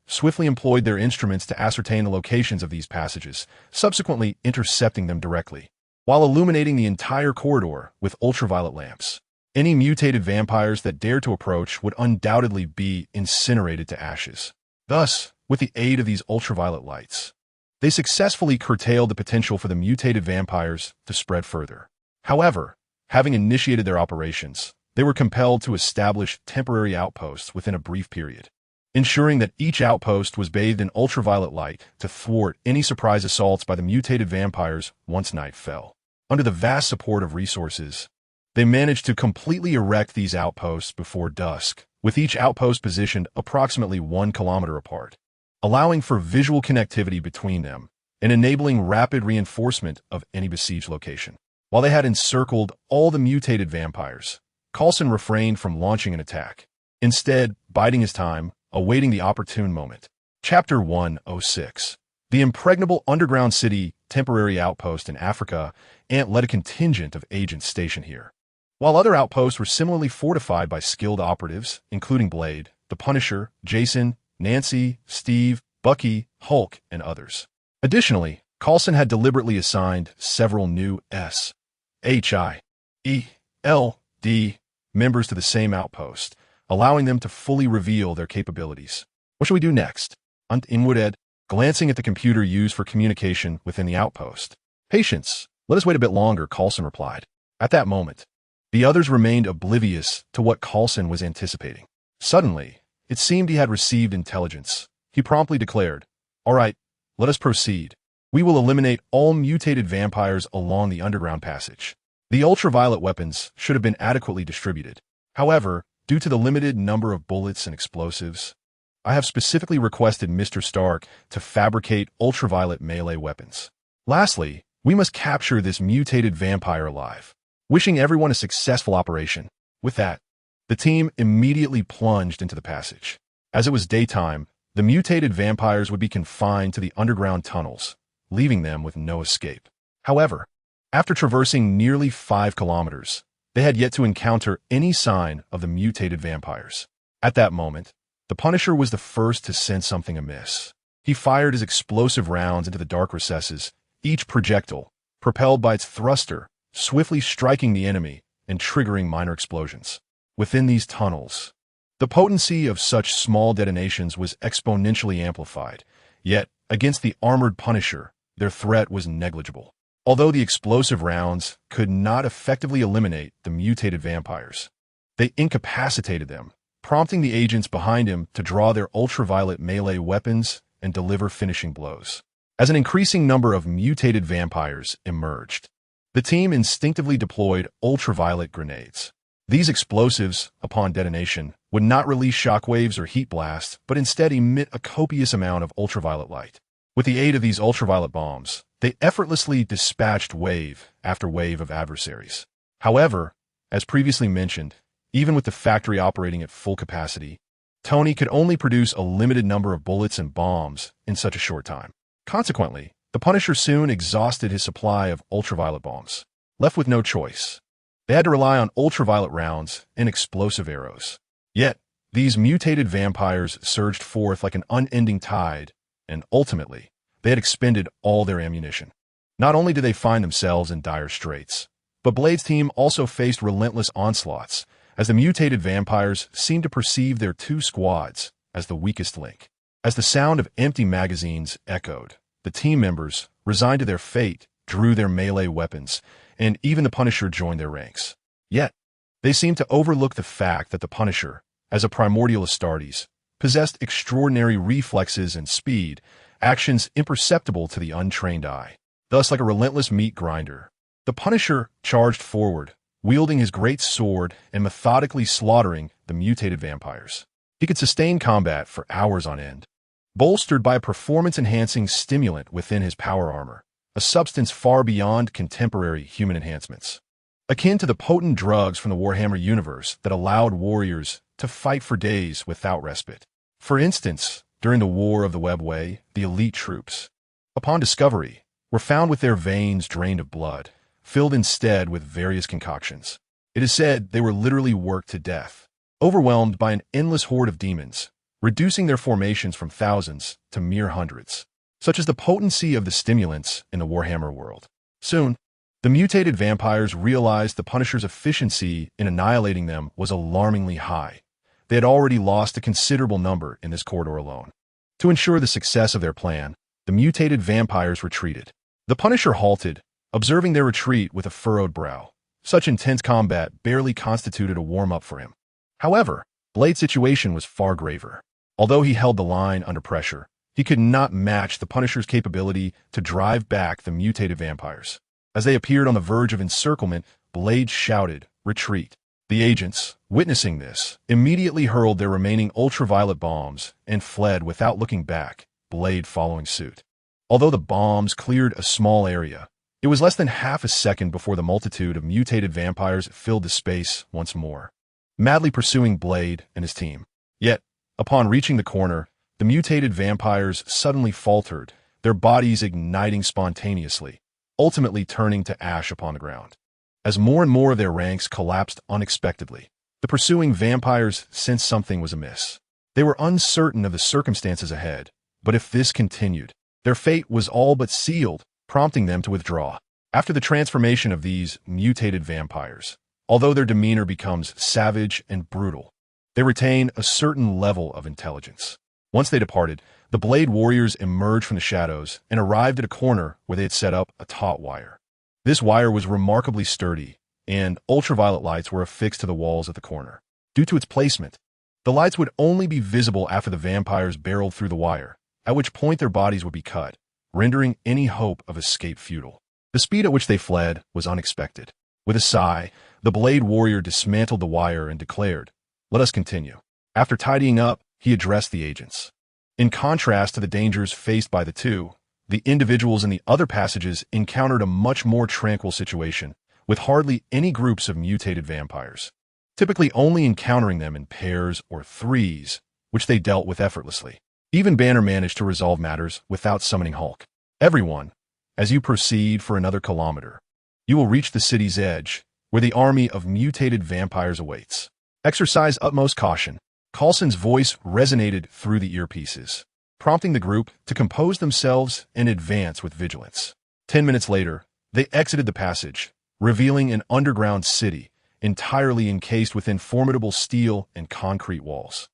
swiftly employed their instruments to ascertain the locations of these passages, subsequently intercepting them directly, while illuminating the entire corridor with ultraviolet lamps. Any mutated vampires that dared to approach would undoubtedly be incinerated to ashes. Thus, with the aid of these ultraviolet lights, they successfully curtailed the potential for the mutated vampires to spread further. However, having initiated their operations, they were compelled to establish temporary outposts within a brief period, ensuring that each outpost was bathed in ultraviolet light to thwart any surprise assaults by the mutated vampires once night fell. Under the vast support of resources, they managed to completely erect these outposts before dusk, with each outpost positioned approximately 1 kilometer apart, allowing for visual connectivity between them and enabling rapid reinforcement of any besieged location. While they had encircled all the mutated vampires, Coulson refrained from launching an attack, instead biding his time, awaiting the opportune moment. Chapter 106. The impregnable underground city temporary outpost in Africa. Ant led a contingent of agents stationed here, while other outposts were similarly fortified by skilled operatives, including Blade, the Punisher, Jason, Nancy, Steve, Bucky, Hulk, and others. Additionally, Coulson had deliberately assigned several new S.H.I.E.L.D. members to the same outpost, allowing them to fully reveal their capabilities. What should we do next? Ant Byrne, glancing at the computer used for communication within the outpost. Patience. Let us wait a bit longer, Coulson replied. At that moment, the others remained oblivious to what Coulson was anticipating. Suddenly, it seemed he had received intelligence. He promptly declared, "All right, let us proceed. We will eliminate all mutated vampires along the underground passage." The ultraviolet weapons should have been adequately distributed. However, due to the limited number of bullets and explosives, I have specifically requested Mr. Stark to fabricate ultraviolet melee weapons. Lastly, we must capture this mutated vampire alive. Wishing everyone a successful operation. With that, the team immediately plunged into the passage. As it was daytime, the mutated vampires would be confined to the underground tunnels, leaving them with no escape. However, after traversing nearly 5 kilometers, they had yet to encounter any sign of the mutated vampires. At that moment, the Punisher was the first to sense something amiss. He fired his explosive rounds into the dark recesses, each projectile, propelled by its thruster, swiftly striking the enemy and triggering minor explosions. Within these tunnels, the potency of such small detonations was exponentially amplified, yet, against the armored Punisher, their threat was negligible. Although the explosive rounds could not effectively eliminate the mutated vampires, they incapacitated them, prompting the agents behind him to draw their ultraviolet melee weapons and deliver finishing blows. As an increasing number of mutated vampires emerged, the team instinctively deployed ultraviolet grenades. These explosives, upon detonation, would not release shockwaves or heat blasts, but instead emit a copious amount of ultraviolet light. With the aid of these ultraviolet bombs, they effortlessly dispatched wave after wave of adversaries. However, as previously mentioned, even with the factory operating at full capacity, Tony could only produce a limited number of bullets and bombs in such a short time. Consequently, the Punisher soon exhausted his supply of ultraviolet bombs. Left with no choice, they had to rely on ultraviolet rounds and explosive arrows. Yet, these mutated vampires surged forth like an unending tide, and ultimately, they had expended all their ammunition. Not only did they find themselves in dire straits, but Blade's team also faced relentless onslaughts, as the mutated vampires seemed to perceive their two squads as the weakest link. As the sound of empty magazines echoed, the team members, resigned to their fate, drew their melee weapons, and even the Punisher joined their ranks. Yet, they seemed to overlook the fact that the Punisher, as a primordial Astartes, possessed extraordinary reflexes and speed, actions imperceptible to the untrained eye. Thus, like a relentless meat grinder, the Punisher charged forward, wielding his great sword and methodically slaughtering the mutated vampires. He could sustain combat for hours on end, bolstered by a performance-enhancing stimulant within his power armor, a substance far beyond contemporary human enhancements. Akin to the potent drugs from the Warhammer universe that allowed warriors to fight for days without respite. For instance, during the War of the Webway, the elite troops, upon discovery, were found with their veins drained of blood, filled instead with various concoctions. It is said they were literally worked to death, overwhelmed by an endless horde of demons, reducing their formations from thousands to mere hundreds. Such is the potency of the stimulants in the Warhammer world. Soon, the mutated vampires realized the Punisher's efficiency in annihilating them was alarmingly high. They had already lost a considerable number in this corridor alone. To ensure the success of their plan, the mutated vampires retreated. The Punisher halted, observing their retreat with a furrowed brow. Such intense combat barely constituted a warm-up for him. However, Blade's situation was far graver. Although he held the line under pressure, he could not match the Punisher's capability to drive back the mutated vampires. As they appeared on the verge of encirclement, Blade shouted, "Retreat." The agents, witnessing this, immediately hurled their remaining ultraviolet bombs and fled without looking back, Blade following suit. Although the bombs cleared a small area, it was less than half a second before the multitude of mutated vampires filled the space once more, madly pursuing Blade and his team. Yet, upon reaching the corner, the mutated vampires suddenly faltered, their bodies igniting spontaneously, ultimately turning to ash upon the ground. As more and more of their ranks collapsed unexpectedly, the pursuing vampires sensed something was amiss. They were uncertain of the circumstances ahead, but if this continued, their fate was all but sealed, prompting them to withdraw. After the transformation of these mutated vampires, although their demeanor becomes savage and brutal, they retain a certain level of intelligence. Once they departed, the Blade warriors emerged from the shadows and arrived at a corner where they had set up a taut wire. This wire was remarkably sturdy, and ultraviolet lights were affixed to the walls at the corner. Due to its placement, the lights would only be visible after the vampires barreled through the wire, at which point their bodies would be cut, rendering any hope of escape futile. The speed at which they fled was unexpected. With a sigh, the Blade warrior dismantled the wire and declared, "Let us continue." After tidying up, he addressed the agents. In contrast to the dangers faced by the two, the individuals in the other passages encountered a much more tranquil situation, with hardly any groups of mutated vampires, typically only encountering them in pairs or threes, which they dealt with effortlessly. Even Banner managed to resolve matters without summoning Hulk. "Everyone, as you proceed for another kilometer, you will reach the city's edge, where the army of mutated vampires awaits. Exercise utmost caution." Coulson's voice resonated through the earpieces, prompting the group to compose themselves and advance with vigilance. 10 minutes later, they exited the passage, revealing an underground city entirely encased within formidable steel and concrete walls,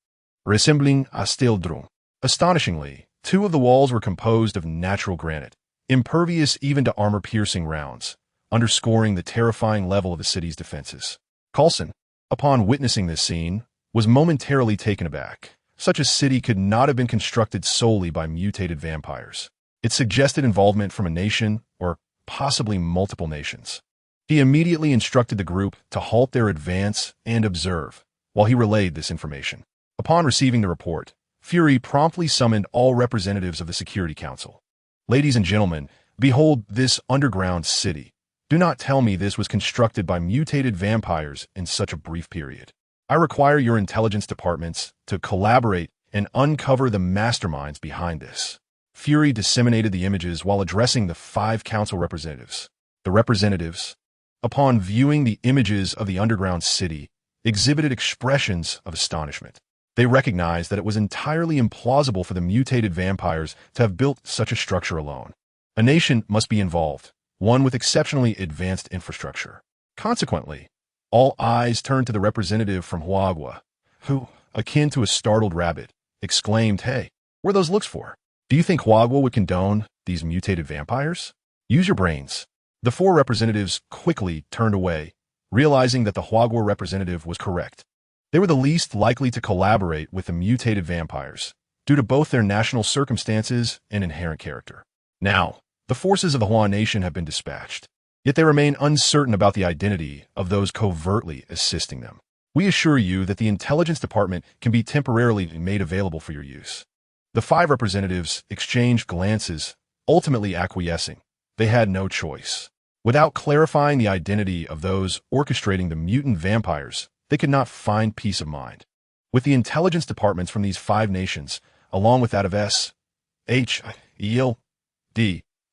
resembling S.H.I.E.L.D. Astonishingly, 2 of the walls were composed of natural granite, impervious even to armor-piercing rounds, underscoring the terrifying level of the city's defenses. Coulson, upon witnessing this scene, was momentarily taken aback. Such a city could not have been constructed solely by mutated vampires. It suggested involvement from a nation, or possibly multiple nations. He immediately instructed the group to halt their advance and observe, while he relayed this information. Upon receiving the report, Fury promptly summoned all representatives of the Security Council. "Ladies and gentlemen, behold this underground city. Do not tell me this was constructed by mutated vampires in such a brief period. I require your intelligence departments to collaborate and uncover the masterminds behind this." Fury disseminated the images while addressing the 5 council representatives. The representatives, upon viewing the images of the underground city, exhibited expressions of astonishment. They recognized that it was entirely implausible for the mutated vampires to have built such a structure alone. A nation must be involved, one with exceptionally advanced infrastructure. Consequently, all eyes turned to the representative from Huagua, who, akin to a startled rabbit, exclaimed, "Hey, what are those looks for? Do you think Huagua would condone these mutated vampires? Use your brains." The 4 representatives quickly turned away, realizing that the Huagua representative was correct. They were the least likely to collaborate with the mutated vampires, due to both their national circumstances and inherent character. Now, the forces of the Hua nation have been dispatched, yet they remain uncertain about the identity of those covertly assisting them. We assure you that the Intelligence Department can be temporarily made available for your use. The 5 representatives exchanged glances, ultimately acquiescing. They had no choice. Without clarifying the identity of those orchestrating the mutant vampires, they could not find peace of mind. With the intelligence departments from these 5 nations, along with that of S.H.I.E.L.D,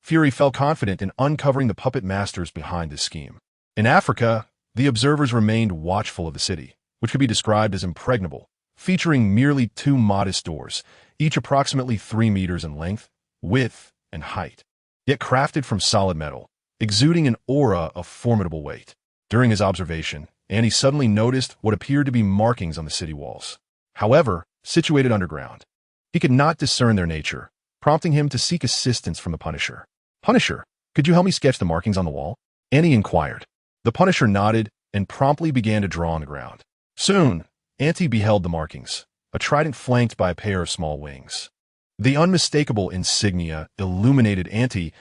Fury felt confident in uncovering the puppet masters behind this scheme. In Africa, the observers remained watchful of the city, which could be described as impregnable, featuring merely 2 modest doors, each approximately 3 meters in length, width, and height, yet crafted from solid metal, exuding an aura of formidable weight. During his observation, Annie suddenly noticed what appeared to be markings on the city walls. However, situated underground, he could not discern their nature, prompting him to seek assistance from the Punisher. "Punisher, could you help me sketch the markings on the wall?" Annie inquired. The Punisher nodded and promptly began to draw on the ground. Soon, Auntie beheld the markings, a trident flanked by a pair of small wings. The unmistakable insignia illuminated Auntie's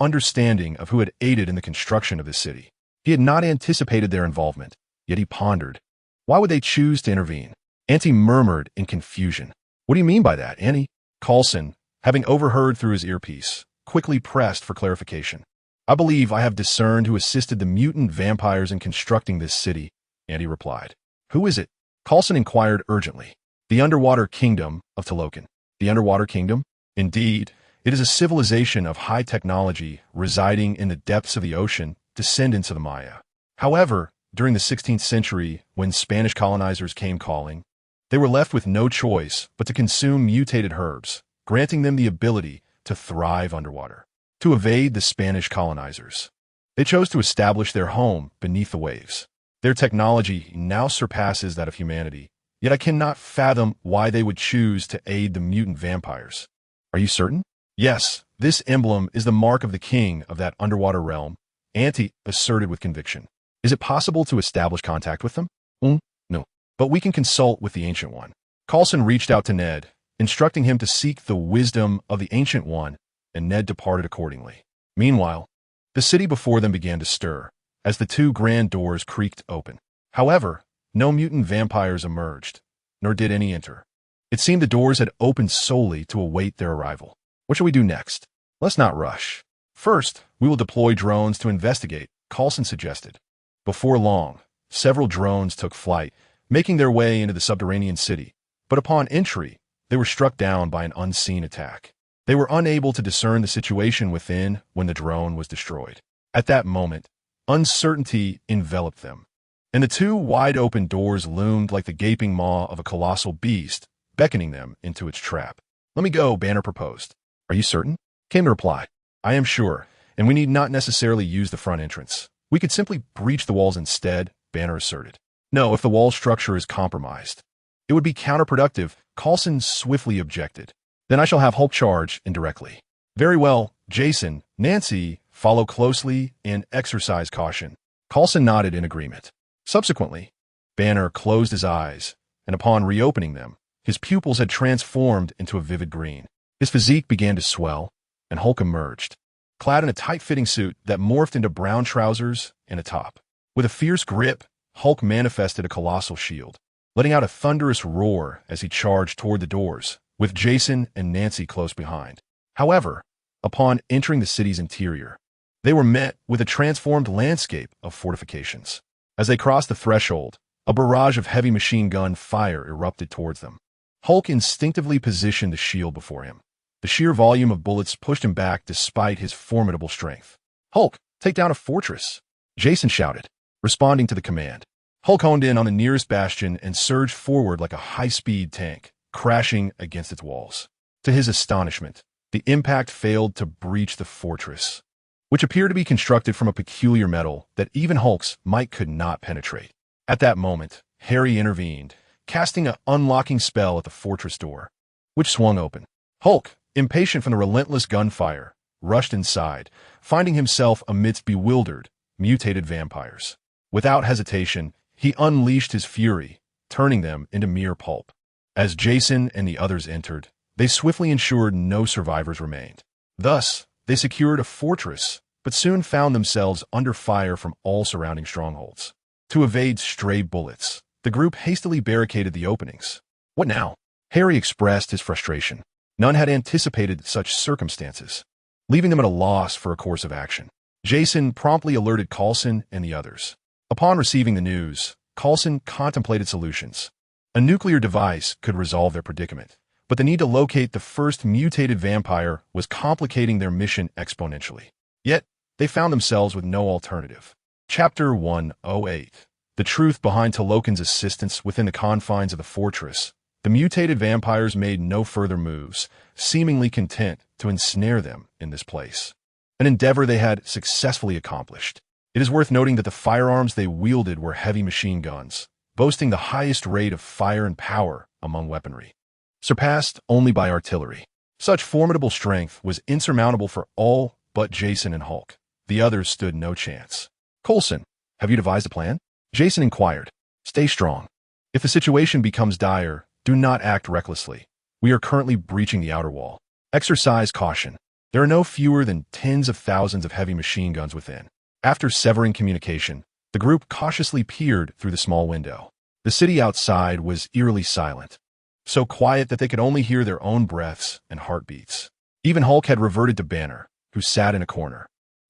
understanding of who had aided in the construction of this city. He had not anticipated their involvement, yet he pondered. Why would they choose to intervene? Auntie murmured in confusion. "What do you mean by that, Annie?" Coulson, having overheard through his earpiece, quickly pressed for clarification. "I believe I have discerned who assisted the mutant vampires in constructing this city," Annie replied. "Who is it?" Coulson inquired urgently. "The underwater kingdom of Talokan." "The underwater kingdom?" "Indeed, it is a civilization of high technology residing in the depths of the ocean, descendants of the Maya. However, during the 16th century, when Spanish colonizers came calling, they were left with no choice but to consume mutated herbs, granting them the ability to thrive underwater. To evade the Spanish colonizers, they chose to establish their home beneath the waves. Their technology now surpasses that of humanity, yet I cannot fathom why they would choose to aid the mutant vampires." "Are you certain?" "Yes, this emblem is the mark of the king of that underwater realm," Auntie asserted with conviction. "Is it possible to establish contact with them?" No, but we can consult with the Ancient One." Coulson reached out to Ned, instructing him to seek the wisdom of the Ancient One, and Ned departed accordingly. Meanwhile, the city before them began to stir, as the 2 grand doors creaked open. However, no mutant vampires emerged, nor did any enter. It seemed the doors had opened solely to await their arrival. "What shall we do next?" "Let's not rush. First, we will deploy drones to investigate," Coulson suggested. Before long, several drones took flight, making their way into the subterranean city, but upon entry, they were struck down by an unseen attack. They were unable to discern the situation within when the drone was destroyed. At that moment, uncertainty enveloped them, and the 2 wide-open doors loomed like the gaping maw of a colossal beast, beckoning them into its trap. "Let me go," Banner proposed. "Are you certain?" came the reply. "I am sure, and we need not necessarily use the front entrance. We could simply breach the walls instead," Banner asserted. "No, if the wall structure is compromised, it would be counterproductive," Coulson swiftly objected. "Then I shall have Hulk charge indirectly." "Very well, Jason, Nancy, follow closely and exercise caution." Coulson nodded in agreement. Subsequently, Banner closed his eyes, and upon reopening them, his pupils had transformed into a vivid green. His physique began to swell, and Hulk emerged, clad in a tight-fitting suit that morphed into brown trousers and a top. With a fierce grip, Hulk manifested a colossal shield, letting out a thunderous roar as he charged toward the doors, with Jason and Nancy close behind. However, upon entering the city's interior, they were met with a transformed landscape of fortifications. As they crossed the threshold, a barrage of heavy machine gun fire erupted towards them. Hulk instinctively positioned the shield before him. The sheer volume of bullets pushed him back despite his formidable strength. "Hulk, take down a fortress!" Jason shouted, responding to the command. Hulk honed in on the nearest bastion and surged forward like a high-speed tank, crashing against its walls. To his astonishment, the impact failed to breach the fortress, which appeared to be constructed from a peculiar metal that even Hulk's might could not penetrate. At that moment, Harry intervened, casting an unlocking spell at the fortress door, which swung open. Hulk, impatient from the relentless gunfire, rushed inside, finding himself amidst bewildered, mutated vampires. Without hesitation, he unleashed his fury, turning them into mere pulp. As Jason and the others entered, they swiftly ensured no survivors remained. Thus, they secured a fortress, but soon found themselves under fire from all surrounding strongholds. To evade stray bullets, the group hastily barricaded the openings. What now? Harry expressed his frustration. None had anticipated such circumstances, leaving them at a loss for a course of action. Jason promptly alerted Coulson and the others. Upon receiving the news, Coulson contemplated solutions. A nuclear device could resolve their predicament, but the need to locate the first mutated vampire was complicating their mission exponentially. Yet, they found themselves with no alternative. Chapter 108. The truth behind Talokan's assistance within the confines of the fortress. The mutated vampires made no further moves, seemingly content to ensnare them in this place. An endeavor they had successfully accomplished. It is worth noting that the firearms they wielded were heavy machine guns, boasting the highest rate of fire and power among weaponry, surpassed only by artillery. Such formidable strength was insurmountable for all but Jason and Hulk. The others stood no chance. Coulson, have you devised a plan? Jason inquired. Stay strong. If the situation becomes dire, do not act recklessly. We are currently breaching the outer wall. Exercise caution. There are no fewer than tens of thousands of heavy machine guns within. After severing communication, the group cautiously peered through the small window. The city outside was eerily silent, so quiet that they could only hear their own breaths and heartbeats. Even Hulk had reverted to Banner, who sat in a corner,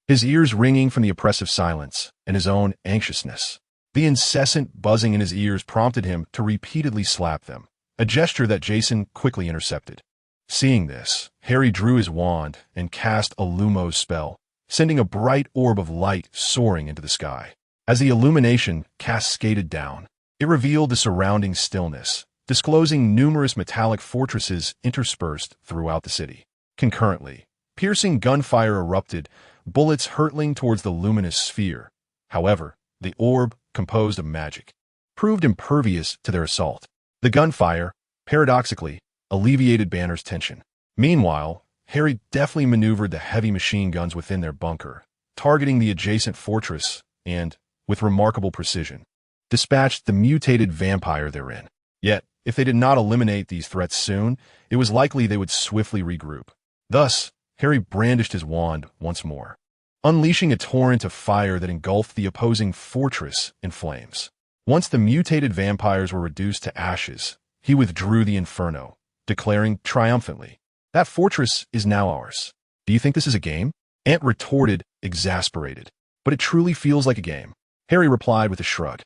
his ears ringing from the oppressive silence and his own anxiousness. The incessant buzzing in his ears prompted him to repeatedly slap them, a gesture that Jason quickly intercepted. Seeing this, Harry drew his wand and cast a Lumos spell, sending a bright orb of light soaring into the sky. As the illumination cascaded down, it revealed the surrounding stillness, disclosing numerous metallic fortresses interspersed throughout the city. Concurrently, piercing gunfire erupted, bullets hurtling towards the luminous sphere. However, the orb, composed of magic, proved impervious to their assault. The gunfire, paradoxically, alleviated Banner's tension. Meanwhile, Harry deftly maneuvered the heavy machine guns within their bunker, targeting the adjacent fortress and, with remarkable precision, dispatched the mutated vampire therein. Yet, if they did not eliminate these threats soon, it was likely they would swiftly regroup. Thus, Harry brandished his wand once more, unleashing a torrent of fire that engulfed the opposing fortress in flames. Once the mutated vampires were reduced to ashes, he withdrew the inferno, declaring triumphantly, "That fortress is now ours." "Do you think this is a game?" Ant retorted, exasperated. "But it truly feels like a game," Harry replied with a shrug.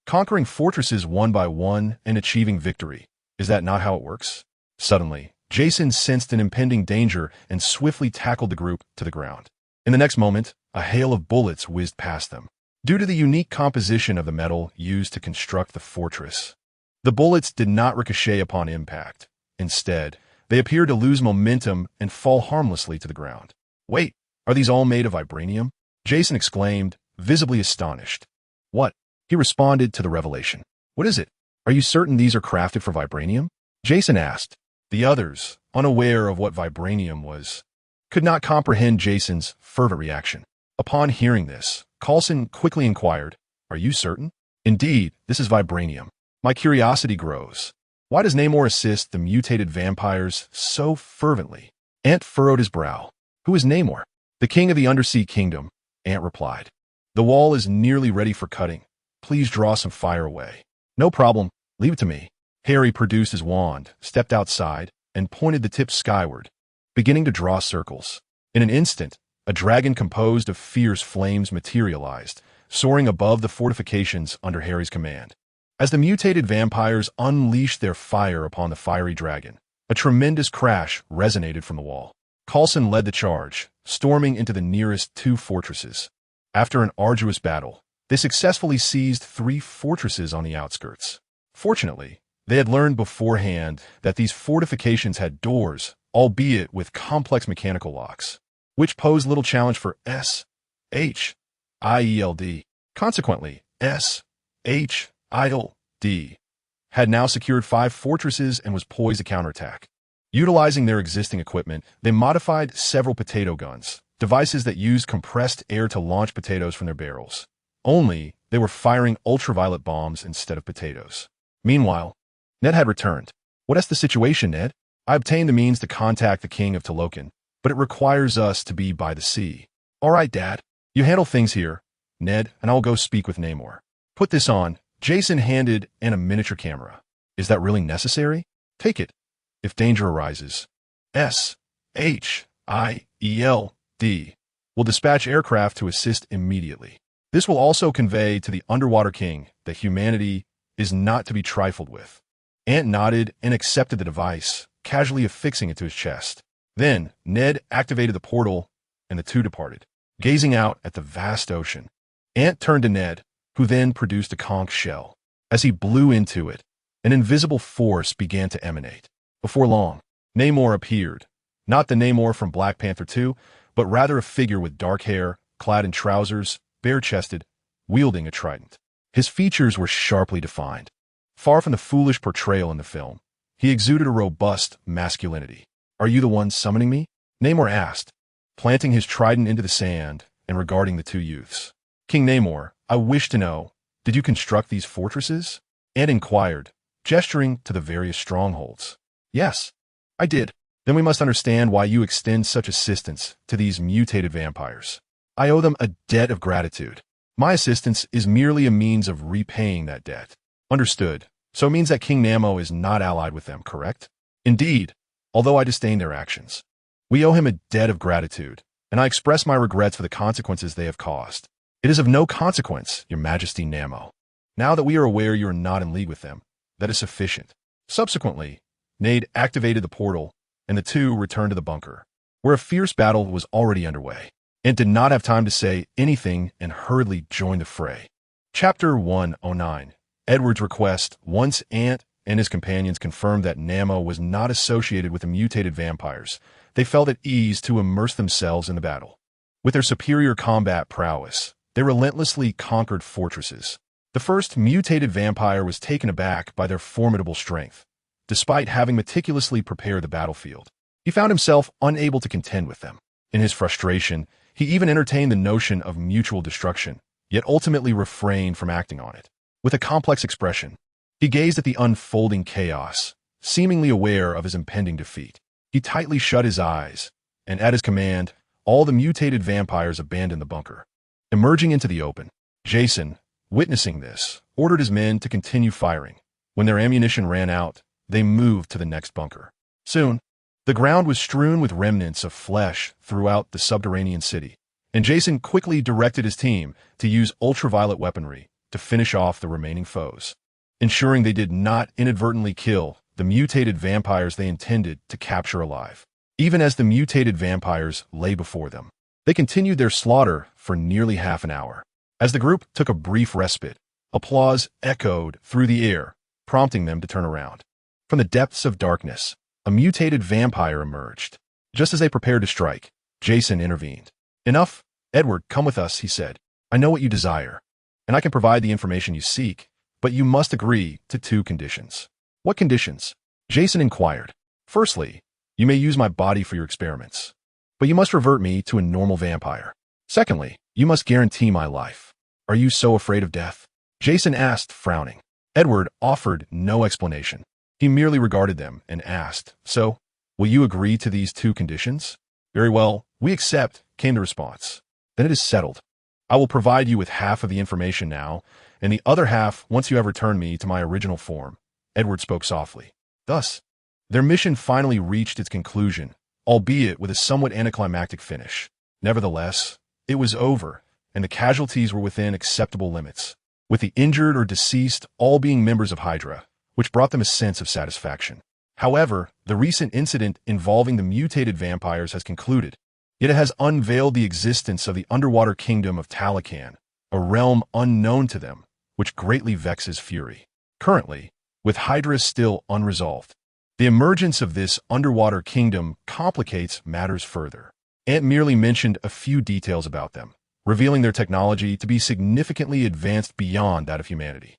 "Conquering fortresses one by one and achieving victory. Is that not how it works?" Suddenly, Jason sensed an impending danger and swiftly tackled the group to the ground. In the next moment, a hail of bullets whizzed past them. Due to the unique composition of the metal used to construct the fortress, the bullets did not ricochet upon impact. Instead, they appeared to lose momentum and fall harmlessly to the ground. "Wait, are these all made of vibranium?" Jason exclaimed, visibly astonished. "What?" He responded to the revelation. "What is it? Are you certain these are crafted for vibranium?" Jason asked. The others, unaware of what vibranium was, could not comprehend Jason's fervent reaction. Upon hearing this, Coulson quickly inquired, "Are you certain?" "Indeed, this is vibranium. My curiosity grows. Why does Namor assist the mutated vampires so fervently?" Ant furrowed his brow. "Who is Namor?" "The king of the Undersea Kingdom," Ant replied. "The wall is nearly ready for cutting. Please draw some fire away." "No problem. Leave it to me." Harry produced his wand, stepped outside, and pointed the tip skyward, beginning to draw circles. In an instant, a dragon composed of fierce flames materialized, soaring above the fortifications under Harry's command. As the mutated vampires unleashed their fire upon the fiery dragon, a tremendous crash resonated from the wall. Coulson led the charge, storming into the nearest two fortresses. After an arduous battle, they successfully seized 3 fortresses on the outskirts. Fortunately, they had learned beforehand that these fortifications had doors, albeit with complex mechanical locks, which posed little challenge for S.H.I.E.L.D. Consequently, S.H.I.E.L.D. had now secured 5 fortresses and was poised to counterattack. Utilizing their existing equipment, they modified several potato guns, devices that used compressed air to launch potatoes from their barrels. Only, they were firing ultraviolet bombs instead of potatoes. Meanwhile, Ned had returned. "What is the situation, Ned?" I obtained the means to contact the king of Talokan, but it requires us to be by the sea. All right, Dad. You handle things here, Ned, and I'll go speak with Namor. Put this on. Jason handed Ant a miniature camera. Is that really necessary? Take it. If danger arises, S.H.I.E.L.D. will dispatch aircraft to assist immediately. This will also convey to the Underwater King that humanity is not to be trifled with. Ant nodded and accepted the device, casually affixing it to his chest. Then, Ned activated the portal, and the two departed, gazing out at the vast ocean. Ant turned to Ned, who then produced a conch shell. As he blew into it, an invisible force began to emanate. Before long, Namor appeared. Not the Namor from Black Panther 2, but rather a figure with dark hair, clad in trousers, bare-chested, wielding a trident. His features were sharply defined. Far from the foolish portrayal in the film, he exuded a robust masculinity. Are you the one summoning me? Namor asked, planting his trident into the sand and regarding the two youths. King Namor, I wish to know, did you construct these fortresses? Ant inquired, gesturing to the various strongholds. Yes, I did. Then we must understand why you extend such assistance to these mutated vampires. I owe them a debt of gratitude. My assistance is merely a means of repaying that debt. Understood. So it means that King Namo is not allied with them, correct? Indeed, although I disdain their actions. We owe him a debt of gratitude, and I express my regrets for the consequences they have caused. It is of no consequence, Your Majesty Namo. Now that we are aware you are not in league with them, that is sufficient. Subsequently, Nade activated the portal, and the two returned to the bunker, where a fierce battle was already underway. Ant did not have time to say anything and hurriedly joined the fray. Chapter 109. Edward's request. Once Ant and his companions confirmed that Namo was not associated with the mutated vampires, they felt at ease to immerse themselves in the battle. With their superior combat prowess, they relentlessly conquered fortresses. The first mutated vampire was taken aback by their formidable strength, despite having meticulously prepared the battlefield. He found himself unable to contend with them. In his frustration, he even entertained the notion of mutual destruction, yet ultimately refrained from acting on it. With a complex expression, he gazed at the unfolding chaos, seemingly aware of his impending defeat. He tightly shut his eyes, and at his command, all the mutated vampires abandoned the bunker. Emerging into the open, Jason, witnessing this, ordered his men to continue firing. When their ammunition ran out, they moved to the next bunker. Soon, the ground was strewn with remnants of flesh throughout the subterranean city, and Jason quickly directed his team to use ultraviolet weaponry to finish off the remaining foes, ensuring they did not inadvertently kill the mutated vampires they intended to capture alive. Even as the mutated vampires lay before them, they continued their slaughter for nearly half an hour. As the group took a brief respite, applause echoed through the air, prompting them to turn around. From the depths of darkness, a mutated vampire emerged. Just as they prepared to strike, Jason intervened. Enough, Edward, come with us, he said. I know what you desire, and I can provide the information you seek, but you must agree to 2 conditions. What conditions? Jason inquired. Firstly, you may use my body for your experiments, but you must revert me to a normal vampire. Secondly, you must guarantee my life. Are you so afraid of death? Jason asked, frowning. Edward offered no explanation. He merely regarded them and asked, So, will you agree to these 2 conditions? Very well, we accept, came the response. Then it is settled. I will provide you with half of the information now, and the other half once you have returned me to my original form. Edward spoke softly. Thus, their mission finally reached its conclusion, albeit with a somewhat anticlimactic finish. Nevertheless, it was over, and the casualties were within acceptable limits, with the injured or deceased all being members of Hydra, which brought them a sense of satisfaction. However, the recent incident involving the mutated vampires has concluded, yet it has unveiled the existence of the underwater kingdom of Talokan, a realm unknown to them, which greatly vexes Fury. Currently, with Hydra still unresolved, the emergence of this underwater kingdom complicates matters further. Ant merely mentioned a few details about them, revealing their technology to be significantly advanced beyond that of humanity.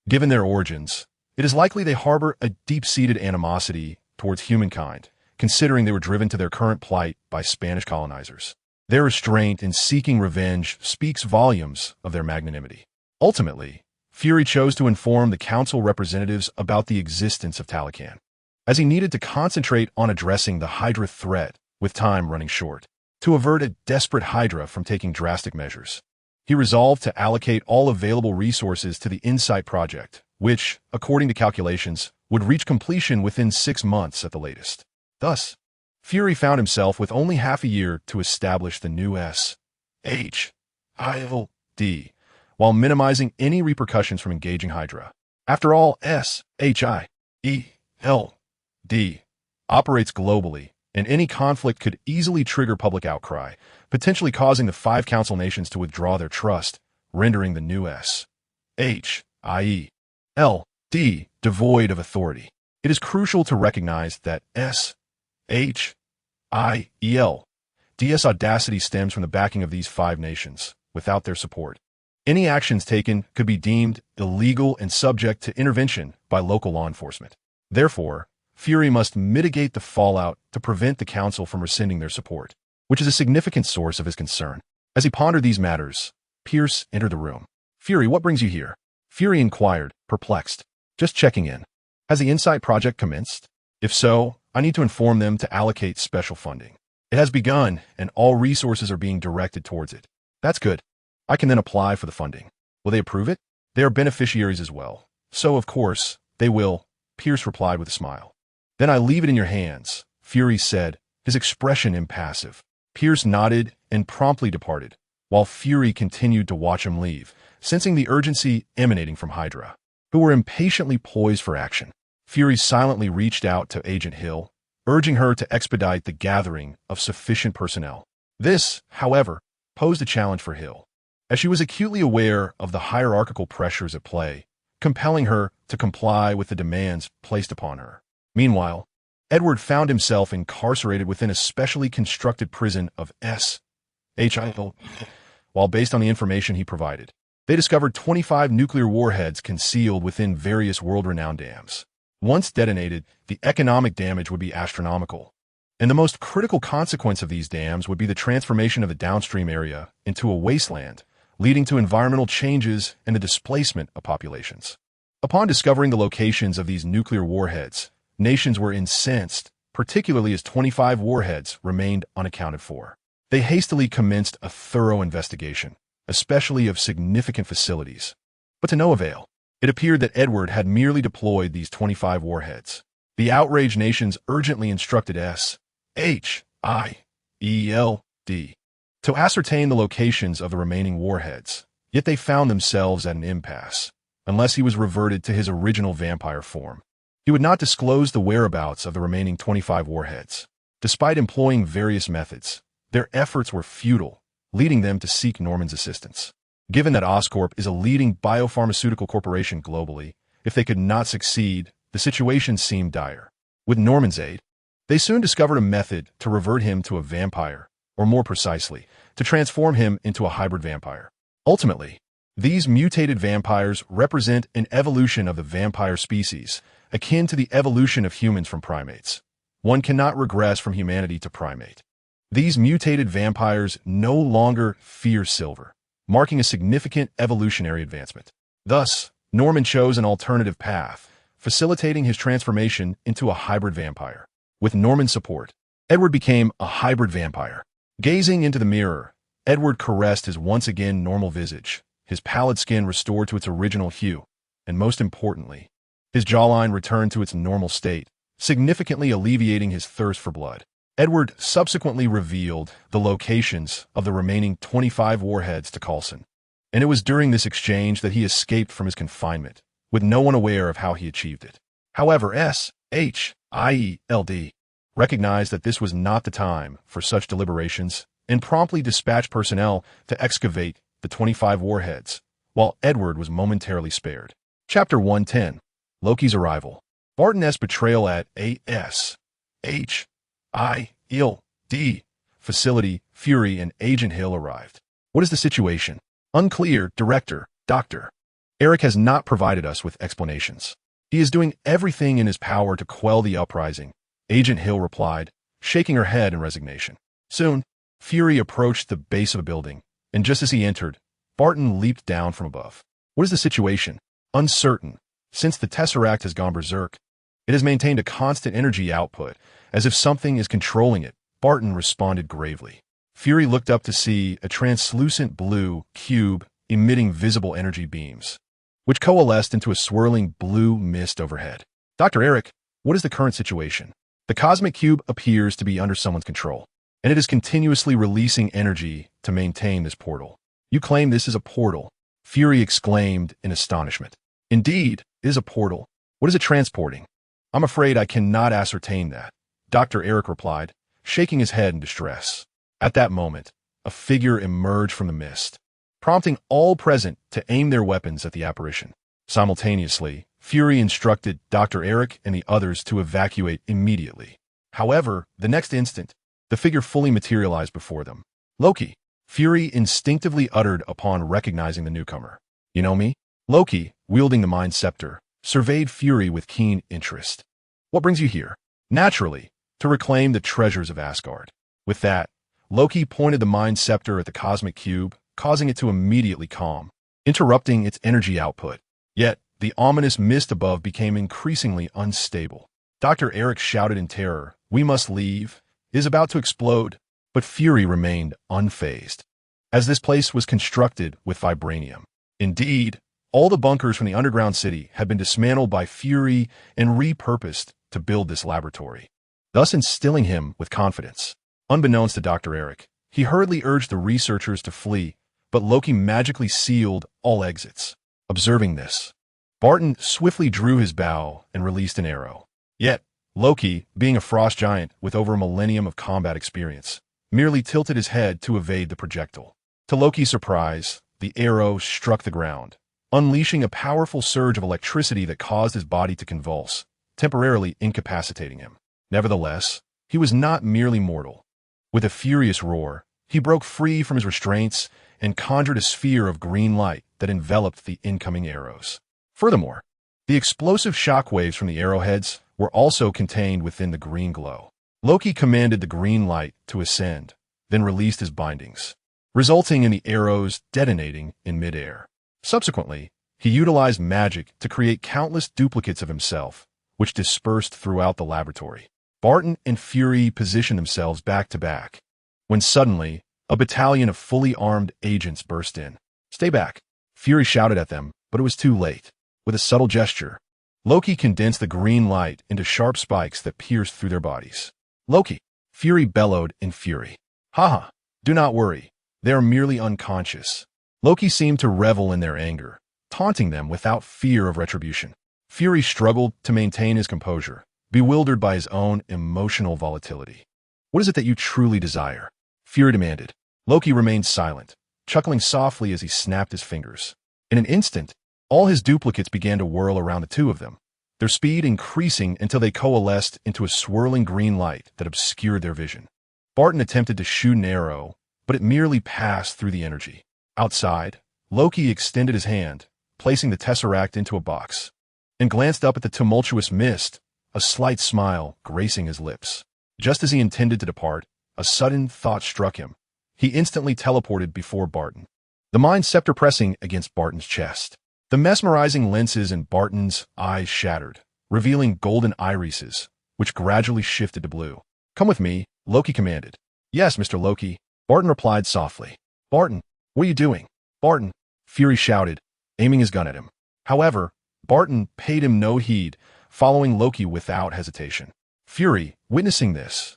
Given their origins, it is likely they harbor a deep-seated animosity towards humankind, considering they were driven to their current plight by Spanish colonizers. Their restraint in seeking revenge speaks volumes of their magnanimity. Ultimately, Fury chose to inform the council representatives about the existence of Talokan. as he needed to concentrate on addressing the Hydra threat with time running short. To avert a desperate Hydra from taking drastic measures, he resolved to allocate all available resources to the Insight project, which, according to calculations, would reach completion within 6 months at the latest. Thus, Fury found himself with only half a year to establish the new S.H.I.E.L.D, while minimizing any repercussions from engaging Hydra. After all, S.H.I.E.L.D operates globally, and any conflict could easily trigger public outcry, potentially causing the 5 council nations to withdraw their trust, rendering the new S.H.I.E.L.D devoid of authority. It is crucial to recognize that S.H.I.E.L.D's audacity stems from the backing of these 5 nations. Without their support, any actions taken could be deemed illegal and subject to intervention by local law enforcement. Therefore, Fury must mitigate the fallout to prevent the council from rescinding their support, which is a significant source of his concern. As he pondered these matters, Pierce entered the room. "Fury, what brings you here?" Fury inquired, perplexed. "Just checking in. Has the Insight project commenced? If so, I need to inform them to allocate special funding. It has begun, and all resources are being directed towards it." "That's good. I can then apply for the funding. Will they approve it?" "They are beneficiaries as well, so of course they will," Pierce replied with a smile. "Then I leave it in your hands," Fury said, his expression impassive. Pierce nodded and promptly departed, while Fury continued to watch him leave, sensing the urgency emanating from Hydra, who were impatiently poised for action. Fury silently reached out to Agent Hill, urging her to expedite the gathering of sufficient personnel. This, however, posed a challenge for Hill, as she was acutely aware of the hierarchical pressures at play, compelling her to comply with the demands placed upon her. Meanwhile, Edward found himself incarcerated within a specially constructed prison of S.H.I.E.L.D. While based on the information he provided, they discovered 25 nuclear warheads concealed within various world-renowned dams. Once detonated, the economic damage would be astronomical, and the most critical consequence of these dams would be the transformation of the downstream area into a wasteland, leading to environmental changes and the displacement of populations. Upon discovering the locations of these nuclear warheads, nations were incensed, particularly as 25 warheads remained unaccounted for. They hastily commenced a thorough investigation, especially of significant facilities. But to no avail. It appeared that Edward had merely deployed these 25 warheads. The outraged nations urgently instructed S.H.I.E.L.D to ascertain the locations of the remaining warheads, yet they found themselves at an impasse. Unless he was reverted to his original vampire form, he would not disclose the whereabouts of the remaining 25 warheads. Despite employing various methods, their efforts were futile, leading them to seek Norman's assistance. Given that Oscorp is a leading biopharmaceutical corporation globally, if they could not succeed, the situation seemed dire. With Norman's aid, they soon discovered a method to revert him to a vampire, or more precisely, to transform him into a hybrid vampire. Ultimately, these mutated vampires represent an evolution of the vampire species, akin to the evolution of humans from primates. One cannot regress from humanity to primate. These mutated vampires no longer fear silver, marking a significant evolutionary advancement. Thus, Norman chose an alternative path, facilitating his transformation into a hybrid vampire. With Norman's support, Edward became a hybrid vampire. Gazing into the mirror, Edward caressed his once again normal visage, his pallid skin restored to its original hue, and most importantly, his jawline returned to its normal state, significantly alleviating his thirst for blood. Edward subsequently revealed the locations of the remaining 25 warheads to Coulson, and it was during this exchange that he escaped from his confinement, with no one aware of how he achieved it. However, S.H.I.E.L.D recognized that this was not the time for such deliberations and promptly dispatched personnel to excavate the 25 warheads, while Edward was momentarily spared. Chapter 110. Loki's Arrival. Barton's betrayal at a S.H.I.E.L.D facility. Fury and Agent Hill arrived. "What is the situation?" "Unclear, Director. Doctor. Eric has not provided us with explanations. He is doing everything in his power to quell the uprising," Agent Hill replied, shaking her head in resignation. Soon, Fury approached the base of a building, and just as he entered, Barton leaped down from above. "What is the situation?" "Uncertain. Since the Tesseract has gone berserk, It has maintained a constant energy output, as if something is controlling it, Barton responded gravely. Fury looked up to see a translucent blue cube emitting visible energy beams, which coalesced into a swirling blue mist overhead. Dr. Eric, what is the current situation? The cosmic cube appears to be under someone's control, and it is continuously releasing energy to maintain this portal. You claim this is a portal? Fury exclaimed in astonishment. Indeed, it is a portal. What is it transporting? I'm afraid I cannot ascertain that, Dr. Eric replied, shaking his head in distress. At that moment, a figure emerged from the mist, prompting all present to aim their weapons at the apparition. Simultaneously, Fury instructed Dr. Eric and the others to evacuate immediately. However, the next instant, the figure fully materialized before them. Loki, Fury instinctively uttered upon recognizing the newcomer. You know me? Loki, wielding the Mind Scepter, surveyed Fury with keen interest. What brings you here? Naturally, to reclaim the treasures of Asgard. With that, Loki pointed the Mind Scepter at the cosmic cube, causing it to immediately calm, interrupting its energy output. Yet, the ominous mist above became increasingly unstable. Dr. Eric shouted in terror, "We must leave. It is about to explode." But Fury remained unfazed, as this place was constructed with vibranium. Indeed, all the bunkers from the underground city had been dismantled by Fury and repurposed to build this laboratory, thus instilling him with confidence. Unbeknownst to Dr. Eric, he hurriedly urged the researchers to flee, but Loki magically sealed all exits. Observing this, Barton swiftly drew his bow and released an arrow. Yet, Loki, being a frost giant with over a millennium of combat experience, merely tilted his head to evade the projectile. To Loki's surprise, the arrow struck the ground, unleashing a powerful surge of electricity that caused his body to convulse, temporarily incapacitating him. Nevertheless, he was not merely mortal. With a furious roar, he broke free from his restraints and conjured a sphere of green light that enveloped the incoming arrows. Furthermore, the explosive shockwaves from the arrowheads were also contained within the green glow. Loki commanded the green light to ascend, then released his bindings, resulting in the arrows detonating in midair. Subsequently, he utilized magic to create countless duplicates of himself, which dispersed throughout the laboratory. Barton and Fury positioned themselves back to back, when suddenly, a battalion of fully armed agents burst in. "Stay back," Fury shouted at them, but it was too late. With a subtle gesture, Loki condensed the green light into sharp spikes that pierced through their bodies. "Loki!" Fury bellowed in fury. "Haha, do not worry. They are merely unconscious." Loki seemed to revel in their anger, taunting them without fear of retribution. Fury struggled to maintain his composure, bewildered by his own emotional volatility. "What is it that you truly desire?" Fury demanded. Loki remained silent, chuckling softly as he snapped his fingers. In an instant, all his duplicates began to whirl around the two of them, their speed increasing until they coalesced into a swirling green light that obscured their vision. Barton attempted to shoot an arrow, but it merely passed through the energy. Outside, Loki extended his hand, placing the tesseract into a box, and glanced up at the tumultuous mist, a slight smile gracing his lips. Just as he intended to depart, a sudden thought struck him. He instantly teleported before Barton, the Mind Scepter pressing against Barton's chest. The mesmerizing lenses in Barton's eyes shattered, revealing golden irises, which gradually shifted to blue. "Come with me," Loki commanded. "Yes, Mr. Loki," Barton replied softly. "Barton, what are you doing?" "Barton," Fury shouted, aiming his gun at him. However, Barton paid him no heed, following Loki without hesitation. Fury, witnessing this,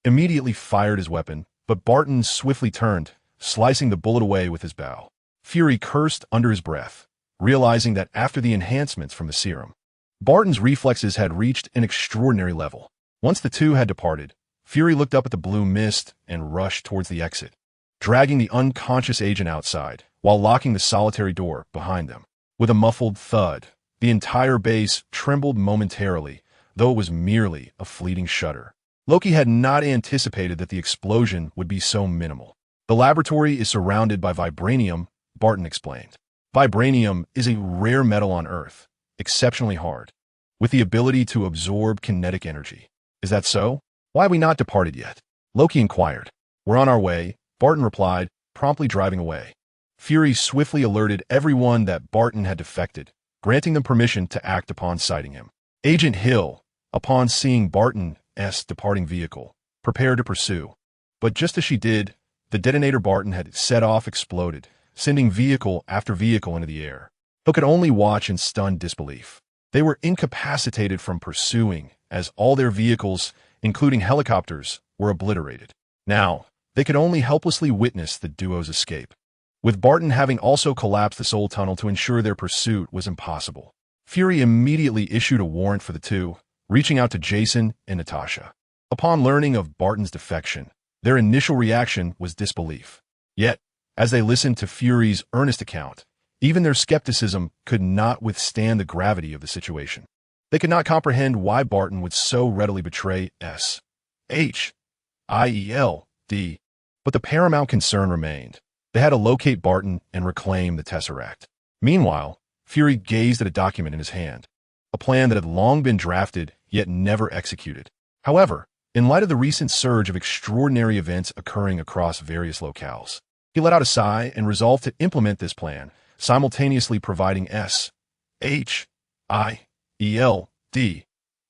immediately fired his weapon, but Barton swiftly turned, slicing the bullet away with his bow. Fury cursed under his breath, realizing that after the enhancements from the serum, Barton's reflexes had reached an extraordinary level. Once the two had departed, Fury looked up at the blue mist and rushed towards the exit, dragging the unconscious agent outside, while locking the solitary door behind them. With a muffled thud, the entire base trembled momentarily, though it was merely a fleeting shudder. Loki had not anticipated that the explosion would be so minimal. "The laboratory is surrounded by vibranium," Barton explained. "Vibranium is a rare metal on Earth, exceptionally hard, with the ability to absorb kinetic energy." "Is that so? Why have we not departed yet?" Loki inquired. "We're on our way," Barton replied, promptly driving away. Fury swiftly alerted everyone that Barton had defected, granting them permission to act upon sighting him. "Agent Hill," upon seeing Barton's departing vehicle, prepared to pursue. But just as she did, the detonator Barton had set off exploded, sending vehicle after vehicle into the air. Phil could only watch in stunned disbelief. They were incapacitated from pursuing, as all their vehicles, including helicopters, were obliterated. Now, they could only helplessly witness the duo's escape, with Barton having also collapsed the Soul Tunnel to ensure their pursuit was impossible. Fury immediately issued a warrant for the two, reaching out to Jason and Natasha. Upon learning of Barton's defection, their initial reaction was disbelief. Yet, as they listened to Fury's earnest account, even their skepticism could not withstand the gravity of the situation. They could not comprehend why Barton would so readily betray S.H.I.E.L.D. But the paramount concern remained. They had to locate Barton and reclaim the Tesseract. Meanwhile, Fury gazed at a document in his hand, a plan that had long been drafted yet never executed. However, in light of the recent surge of extraordinary events occurring across various locales, he let out a sigh and resolved to implement this plan, simultaneously providing S.H.I.E.L.D.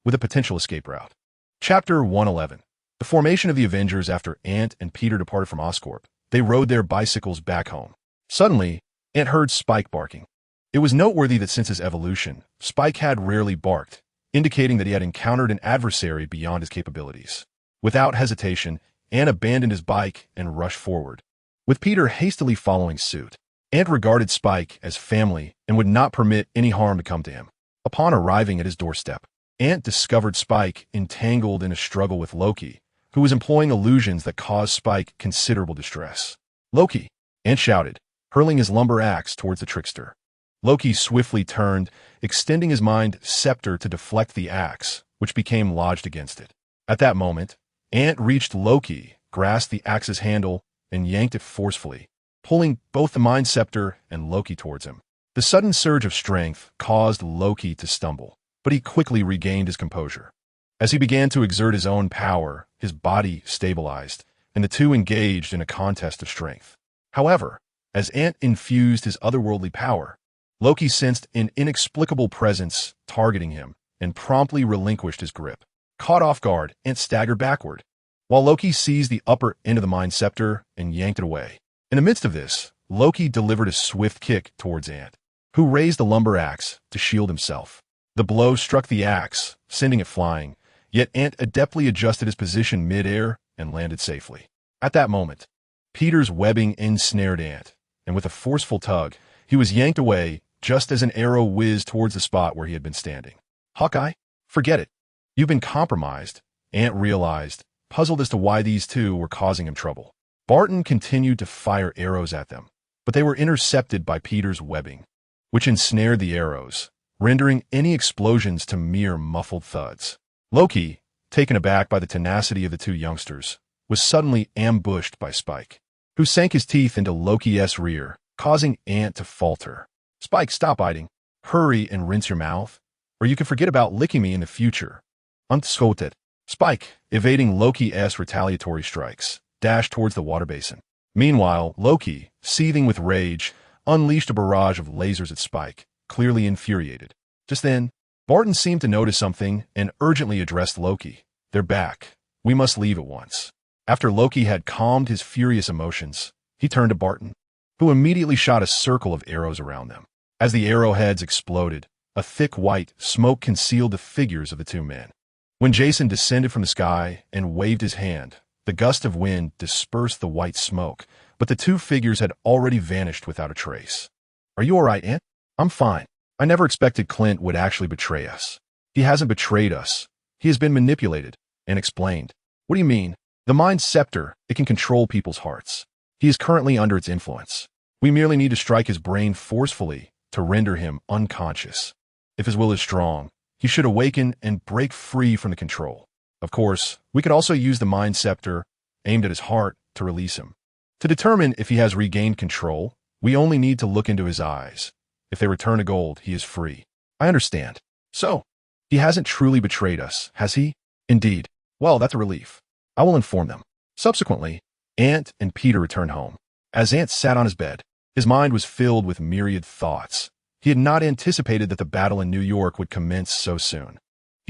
with a potential escape route. Chapter 111. The formation of the Avengers. After Ant and Peter departed from Oscorp, they rode their bicycles back home. Suddenly, Ant heard Spike barking. It was noteworthy that since his evolution, Spike had rarely barked, indicating that he had encountered an adversary beyond his capabilities. Without hesitation, Ant abandoned his bike and rushed forward, with Peter hastily following suit. Ant regarded Spike as family and would not permit any harm to come to him. Upon arriving at his doorstep, Ant discovered Spike entangled in a struggle with Loki, who was employing illusions that caused Spike considerable distress. "Loki!" Ant shouted, hurling his lumber axe towards the trickster. Loki swiftly turned, extending his mind scepter to deflect the axe, which became lodged against it. At that moment, Ant reached Loki, grasped the axe's handle, and yanked it forcefully, pulling both the mind scepter and Loki towards him. The sudden surge of strength caused Loki to stumble, but he quickly regained his composure. As he began to exert his own power, his body stabilized, and the two engaged in a contest of strength. However, as Ant infused his otherworldly power, Loki sensed an inexplicable presence targeting him and promptly relinquished his grip. Caught off guard, Ant staggered backward, while Loki seized the upper end of the mind scepter and yanked it away. In the midst of this, Loki delivered a swift kick towards Ant, who raised the lumber axe to shield himself. The blow struck the axe, sending it flying, yet Ant adeptly adjusted his position mid-air and landed safely. At that moment, Peter's webbing ensnared Ant, and with a forceful tug, he was yanked away just as an arrow whizzed towards the spot where he had been standing. "Hawkeye, forget it. You've been compromised," Ant realized, puzzled as to why these two were causing him trouble. Barton continued to fire arrows at them, but they were intercepted by Peter's webbing, which ensnared the arrows, rendering any explosions to mere muffled thuds. Loki, taken aback by the tenacity of the two youngsters, was suddenly ambushed by Spike, who sank his teeth into Loki's rear, causing Ant to falter. "Spike, stop biting. Hurry and rinse your mouth, or you can forget about licking me in the future." Unscoted, Spike, evading Loki's retaliatory strikes, dashed towards the water basin. Meanwhile, Loki, seething with rage, unleashed a barrage of lasers at Spike, clearly infuriated. Just then, Barton seemed to notice something and urgently addressed Loki. "They're back. We must leave at once." After Loki had calmed his furious emotions, he turned to Barton, who immediately shot a circle of arrows around them. As the arrowheads exploded, a thick white smoke concealed the figures of the two men. When Jason descended from the sky and waved his hand, the gust of wind dispersed the white smoke, but the two figures had already vanished without a trace. "Are you all right, Ant?" "I'm fine. I never expected Clint would actually betray us." "He hasn't betrayed us. He has been manipulated," Ant explained. "What do you mean?" "The mind scepter, it can control people's hearts. He is currently under its influence. We merely need to strike his brain forcefully to render him unconscious. If his will is strong, he should awaken and break free from the control. Of course, we could also use the mind scepter aimed at his heart to release him. To determine if he has regained control, we only need to look into his eyes. If they return to gold, he is free." "I understand. So, he hasn't truly betrayed us, has he?" "Indeed. Well, that's a relief. I will inform them." Subsequently, Ant and Peter returned home. As Ant sat on his bed, his mind was filled with myriad thoughts. He had not anticipated that the battle in New York would commence so soon.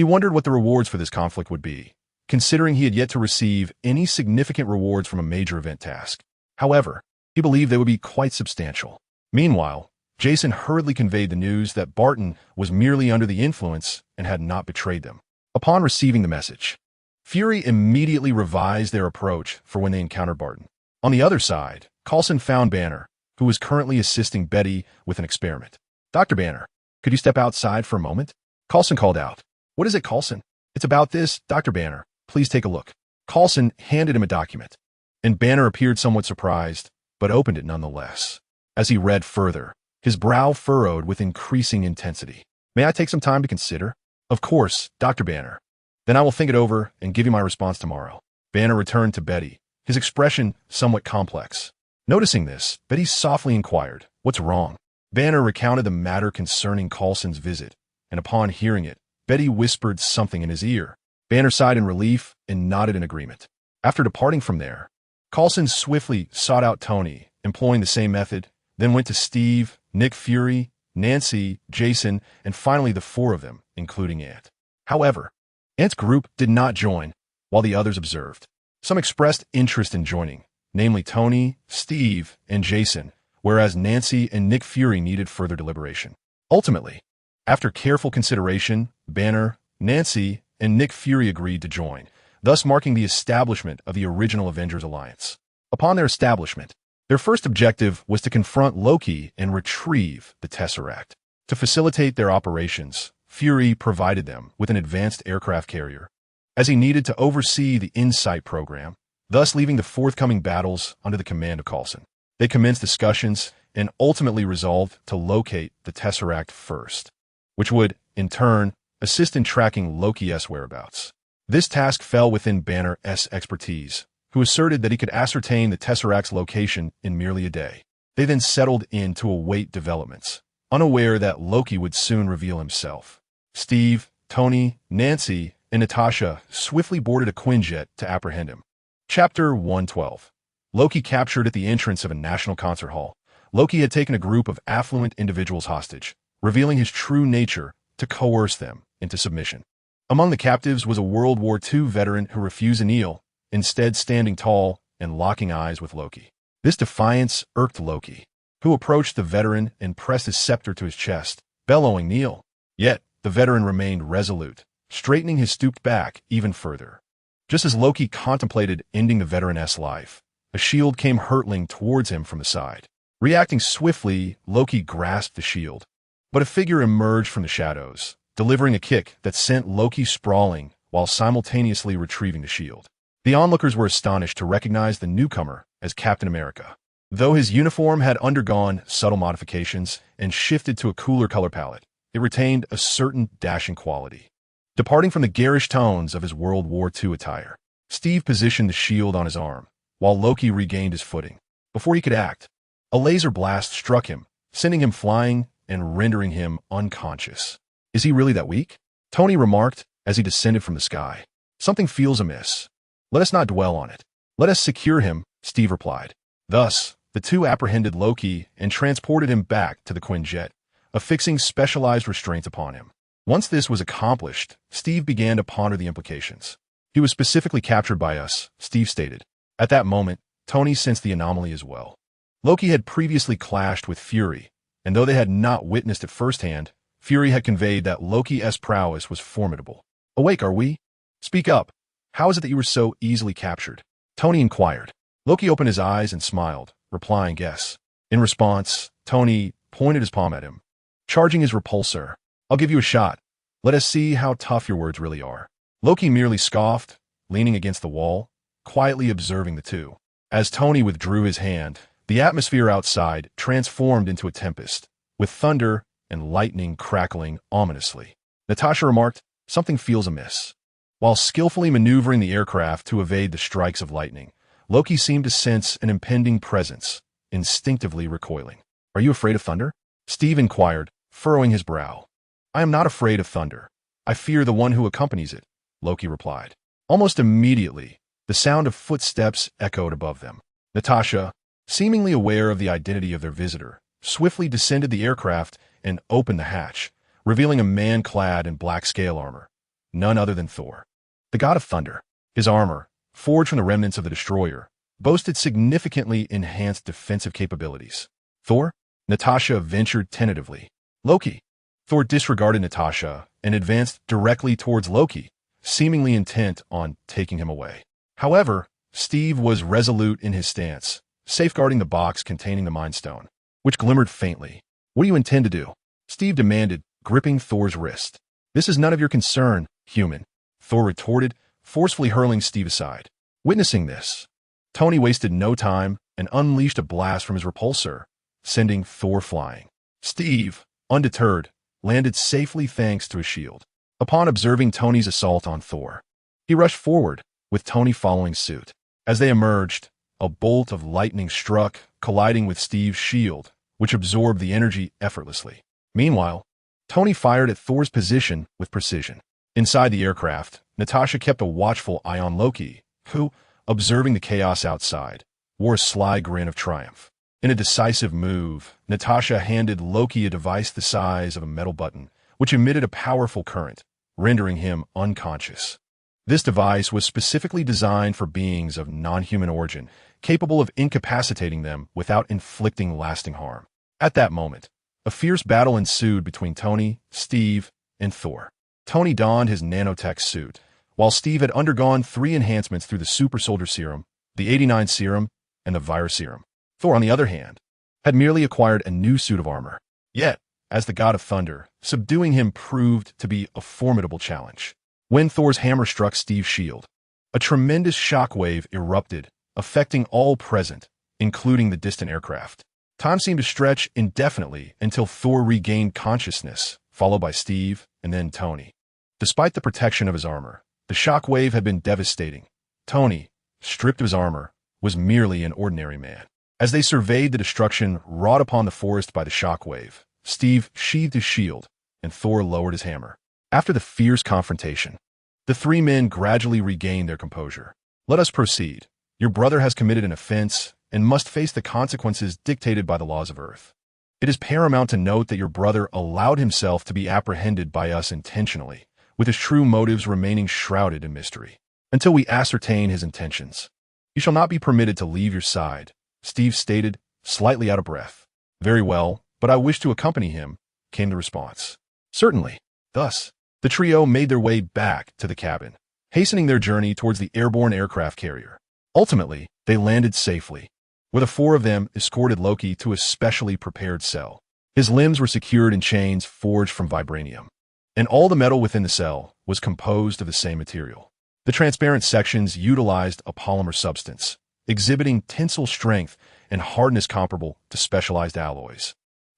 He wondered what the rewards for this conflict would be, considering he had yet to receive any significant rewards from a major event task. However, he believed they would be quite substantial. Meanwhile, Jason hurriedly conveyed the news that Barton was merely under the influence and had not betrayed them. Upon receiving the message, Fury immediately revised their approach for when they encountered Barton. On the other side, Coulson found Banner, who was currently assisting Betty with an experiment. "Dr. Banner, could you step outside for a moment?" Coulson called out. "What is it, Coulson?" "It's about this, Dr. Banner. Please take a look." Coulson handed him a document, and Banner appeared somewhat surprised, but opened it nonetheless. As he read further, his brow furrowed with increasing intensity. "May I take some time to consider?" "Of course, Dr. Banner. Then I will think it over and give you my response tomorrow." Banner returned to Betty, his expression somewhat complex. Noticing this, Betty softly inquired, "What's wrong?" Banner recounted the matter concerning Coulson's visit, and upon hearing it, Betty whispered something in his ear. Banner sighed in relief and nodded in agreement. After departing from there, Coulson swiftly sought out Tony, employing the same method, then went to Steve, Nick Fury, Nancy, Jason, and finally the four of them, including Ant. However, Ant's group did not join, while the others observed. Some expressed interest in joining, namely Tony, Steve, and Jason, whereas Nancy and Nick Fury needed further deliberation. Ultimately, after careful consideration, Banner, Nancy, and Nick Fury agreed to join, thus marking the establishment of the original Avengers Alliance. Upon their establishment, their first objective was to confront Loki and retrieve the Tesseract. To facilitate their operations, Fury provided them with an advanced aircraft carrier, as he needed to oversee the InSight program, thus leaving the forthcoming battles under the command of Coulson. They commenced discussions and ultimately resolved to locate the Tesseract first, which would, in turn, assist in tracking Loki's whereabouts. This task fell within Banner's expertise, who asserted that he could ascertain the Tesseract's location in merely a day. They then settled in to await developments, unaware that Loki would soon reveal himself. Steve, Tony, Nancy, and Natasha swiftly boarded a Quinjet to apprehend him. Chapter 112. Loki captured at the entrance of a national concert hall. Loki had taken a group of affluent individuals hostage, revealing his true nature to coerce them into submission. Among the captives was a World War II veteran who refused to kneel, instead standing tall and locking eyes with Loki. This defiance irked Loki, who approached the veteran and pressed his scepter to his chest, bellowing, "Kneel." Yet, the veteran remained resolute, straightening his stooped back even further. Just as Loki contemplated ending the veteran's life, a shield came hurtling towards him from the side. Reacting swiftly, Loki grasped the shield, but a figure emerged from the shadows, delivering a kick that sent Loki sprawling while simultaneously retrieving the shield. The onlookers were astonished to recognize the newcomer as Captain America. Though his uniform had undergone subtle modifications and shifted to a cooler color palette, it retained a certain dashing quality. Departing from the garish tones of his World War II attire, Steve positioned the shield on his arm, while Loki regained his footing. Before he could act, a laser blast struck him, sending him flying and rendering him unconscious. "Is he really that weak?" Tony remarked as he descended from the sky. "Something feels amiss. Let us not dwell on it. Let us secure him," Steve replied. Thus, the two apprehended Loki and transported him back to the Quinjet, affixing specialized restraints upon him. Once this was accomplished, Steve began to ponder the implications. "He was specifically captured by us," Steve stated. At that moment, Tony sensed the anomaly as well. Loki had previously clashed with Fury, and though they had not witnessed it firsthand, Fury had conveyed that Loki's prowess was formidable. "Awake, are we? Speak up. How is it that you were so easily captured?" Tony inquired. Loki opened his eyes and smiled, replying, "Yes." In response, Tony pointed his palm at him. "Charging his repulsor. I'll give you a shot. Let us see how tough your words really are." Loki merely scoffed, leaning against the wall, quietly observing the two. As Tony withdrew his hand, the atmosphere outside transformed into a tempest, with thunder and lightning crackling ominously. Natasha remarked, "Something feels amiss." While skillfully maneuvering the aircraft to evade the strikes of lightning, Loki seemed to sense an impending presence, instinctively recoiling. "Are you afraid of thunder?" Steve inquired, furrowing his brow. "I am not afraid of thunder. I fear the one who accompanies it," Loki replied. Almost immediately, the sound of footsteps echoed above them. Natasha, seemingly aware of the identity of their visitor, swiftly descended the aircraft and opened the hatch, revealing a man clad in black scale armor. none other than Thor, the god of thunder. His armor, forged from the remnants of the destroyer, boasted significantly enhanced defensive capabilities. Thor? Natasha ventured tentatively. Loki. Thor disregarded Natasha and advanced directly towards Loki, seemingly intent on taking him away. However, Steve was resolute in his stance, safeguarding the box containing the Mind Stone, which glimmered faintly. What do you intend to do? Steve demanded, gripping Thor's wrist. This is none of your concern, human, Thor retorted, forcefully hurling Steve aside. Witnessing this, Tony wasted no time and unleashed a blast from his repulsor, sending Thor flying. Steve, undeterred, landed safely thanks to his shield. Upon observing Tony's assault on Thor, he rushed forward, with Tony following suit. As they emerged, a bolt of lightning struck, colliding with Steve's shield, which absorbed the energy effortlessly. Meanwhile, Tony fired at Thor's position with precision. Inside the aircraft, Natasha kept a watchful eye on Loki, who, observing the chaos outside, wore a sly grin of triumph. In a decisive move, Natasha handed Loki a device the size of a metal button, which emitted a powerful current, rendering him unconscious. This device was specifically designed for beings of non-human origin, capable of incapacitating them without inflicting lasting harm. At that moment, a fierce battle ensued between Tony, Steve, and Thor. Tony donned his nanotech suit, while Steve had undergone 3 enhancements through the Super Soldier Serum, the 89 Serum, and the Virus Serum. Thor, on the other hand, had merely acquired a new suit of armor. Yet, as the god of thunder, subduing him proved to be a formidable challenge. When Thor's hammer struck Steve's shield, a tremendous shockwave erupted, affecting all present, including the distant aircraft. Time seemed to stretch indefinitely until Thor regained consciousness, followed by Steve and then Tony. Despite the protection of his armor, the shockwave had been devastating. Tony, stripped of his armor, was merely an ordinary man. As they surveyed the destruction wrought upon the forest by the shockwave, Steve sheathed his shield, and Thor lowered his hammer. After the fierce confrontation, the 3 men gradually regained their composure. Let us proceed. Your brother has committed an offense and must face the consequences dictated by the laws of Earth. It is paramount to note that your brother allowed himself to be apprehended by us intentionally, with his true motives remaining shrouded in mystery. Until we ascertain his intentions, you shall not be permitted to leave your side, Steve stated, slightly out of breath. Very well, but I wish to accompany him, came the response. Certainly. Thus, the trio made their way back to the cabin, hastening their journey towards the airborne aircraft carrier. Ultimately, they landed safely, where the 4 of them escorted Loki to a specially prepared cell. His limbs were secured in chains forged from vibranium, and all the metal within the cell was composed of the same material. The transparent sections utilized a polymer substance, exhibiting tensile strength and hardness comparable to specialized alloys,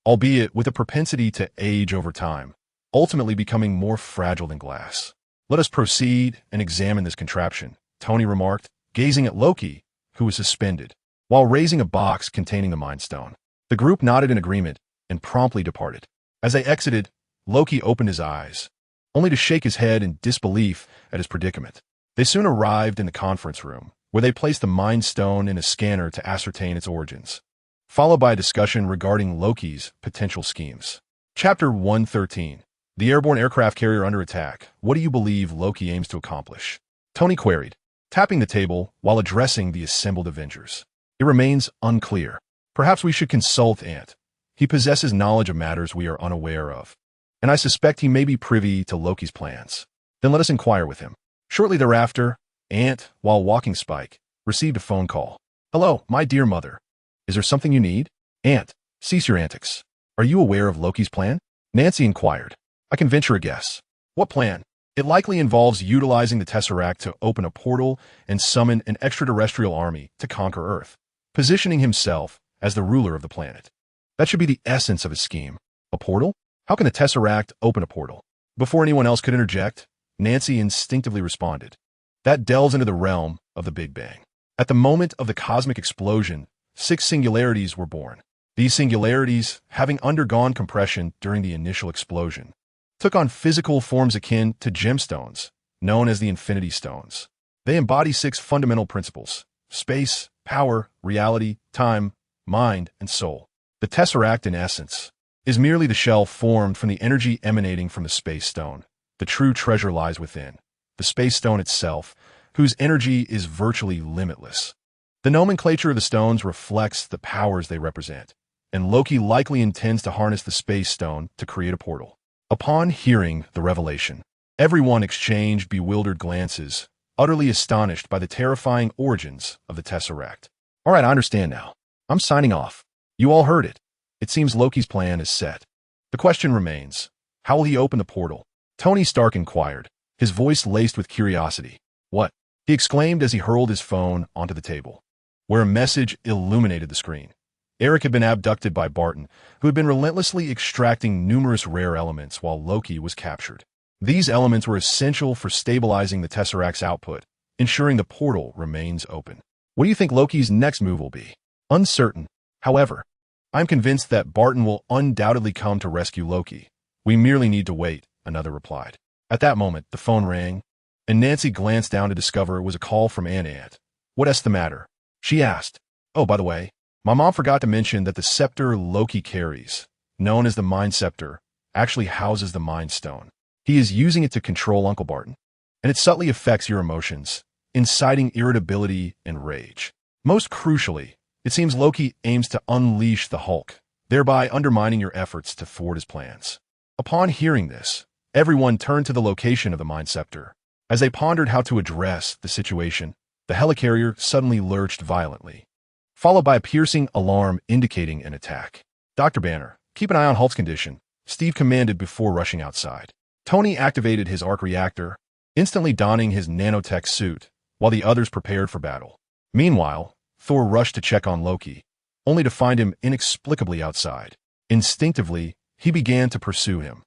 albeit with a propensity to age over time, ultimately becoming more fragile than glass. Let us proceed and examine this contraption, Tony remarked, gazing at Loki, who was suspended, while raising a box containing the Mind Stone. The group nodded in agreement and promptly departed. As they exited, Loki opened his eyes, only to shake his head in disbelief at his predicament. They soon arrived in the conference room, where they placed the Mind Stone in a scanner to ascertain its origins, followed by a discussion regarding Loki's potential schemes. Chapter 113. The airborne aircraft carrier under attack. What do you believe Loki aims to accomplish? Tony queried, tapping the table while addressing the assembled Avengers. It remains unclear. Perhaps we should consult Ant. He possesses knowledge of matters we are unaware of, and I suspect he may be privy to Loki's plans. Then let us inquire with him. Shortly thereafter, Ant, while walking Spike, received a phone call. Hello, my dear mother. Is there something you need? Ant, cease your antics. Are you aware of Loki's plan? Nancy inquired. I can venture a guess. What plan? It likely involves utilizing the Tesseract to open a portal and summon an extraterrestrial army to conquer Earth, positioning himself as the ruler of the planet. That should be the essence of his scheme. A portal? How can the Tesseract open a portal? Before anyone else could interject, Nancy instinctively responded. That delves into the realm of the Big Bang. At the moment of the cosmic explosion, 6 singularities were born. These singularities, having undergone compression during the initial explosion, took on physical forms akin to gemstones, known as the Infinity Stones. They embody 6 fundamental principles: space, power, reality, time, mind, and soul. The Tesseract, in essence, is merely the shell formed from the energy emanating from the space stone, the true treasure lies within, the space stone itself, whose energy is virtually limitless. The nomenclature of the stones reflects the powers they represent, and Loki likely intends to harness the space stone to create a portal. Upon hearing the revelation, everyone exchanged bewildered glances, utterly astonished by the terrifying origins of the Tesseract. All right, I understand now. I'm signing off. You all heard it. It seems Loki's plan is set. The question remains, how will he open the portal? Tony Stark inquired, his voice laced with curiosity. What? He exclaimed as he hurled his phone onto the table, where a message illuminated the screen. Eric had been abducted by Barton, who had been relentlessly extracting numerous rare elements while Loki was captured. These elements were essential for stabilizing the Tesseract's output, ensuring the portal remains open. What do you think Loki's next move will be? Uncertain. However, I'm convinced that Barton will undoubtedly come to rescue Loki. We merely need to wait, another replied. At that moment, the phone rang, and Nancy glanced down to discover it was a call from Ant. What's the matter? She asked. Oh, by the way, my mom forgot to mention that the scepter Loki carries, known as the Mind Scepter, actually houses the Mind Stone. He is using it to control Uncle Barton, and it subtly affects your emotions, inciting irritability and rage. Most crucially, it seems Loki aims to unleash the Hulk, thereby undermining your efforts to thwart his plans. Upon hearing this, everyone turned to the location of the Mind Scepter. As they pondered how to address the situation, the helicarrier suddenly lurched violently, followed by a piercing alarm indicating an attack. Dr. Banner, keep an eye on Hulk's condition, Steve commanded before rushing outside. Tony activated his arc reactor, instantly donning his nanotech suit, while the others prepared for battle. Meanwhile, Thor rushed to check on Loki, only to find him inexplicably outside. Instinctively, he began to pursue him.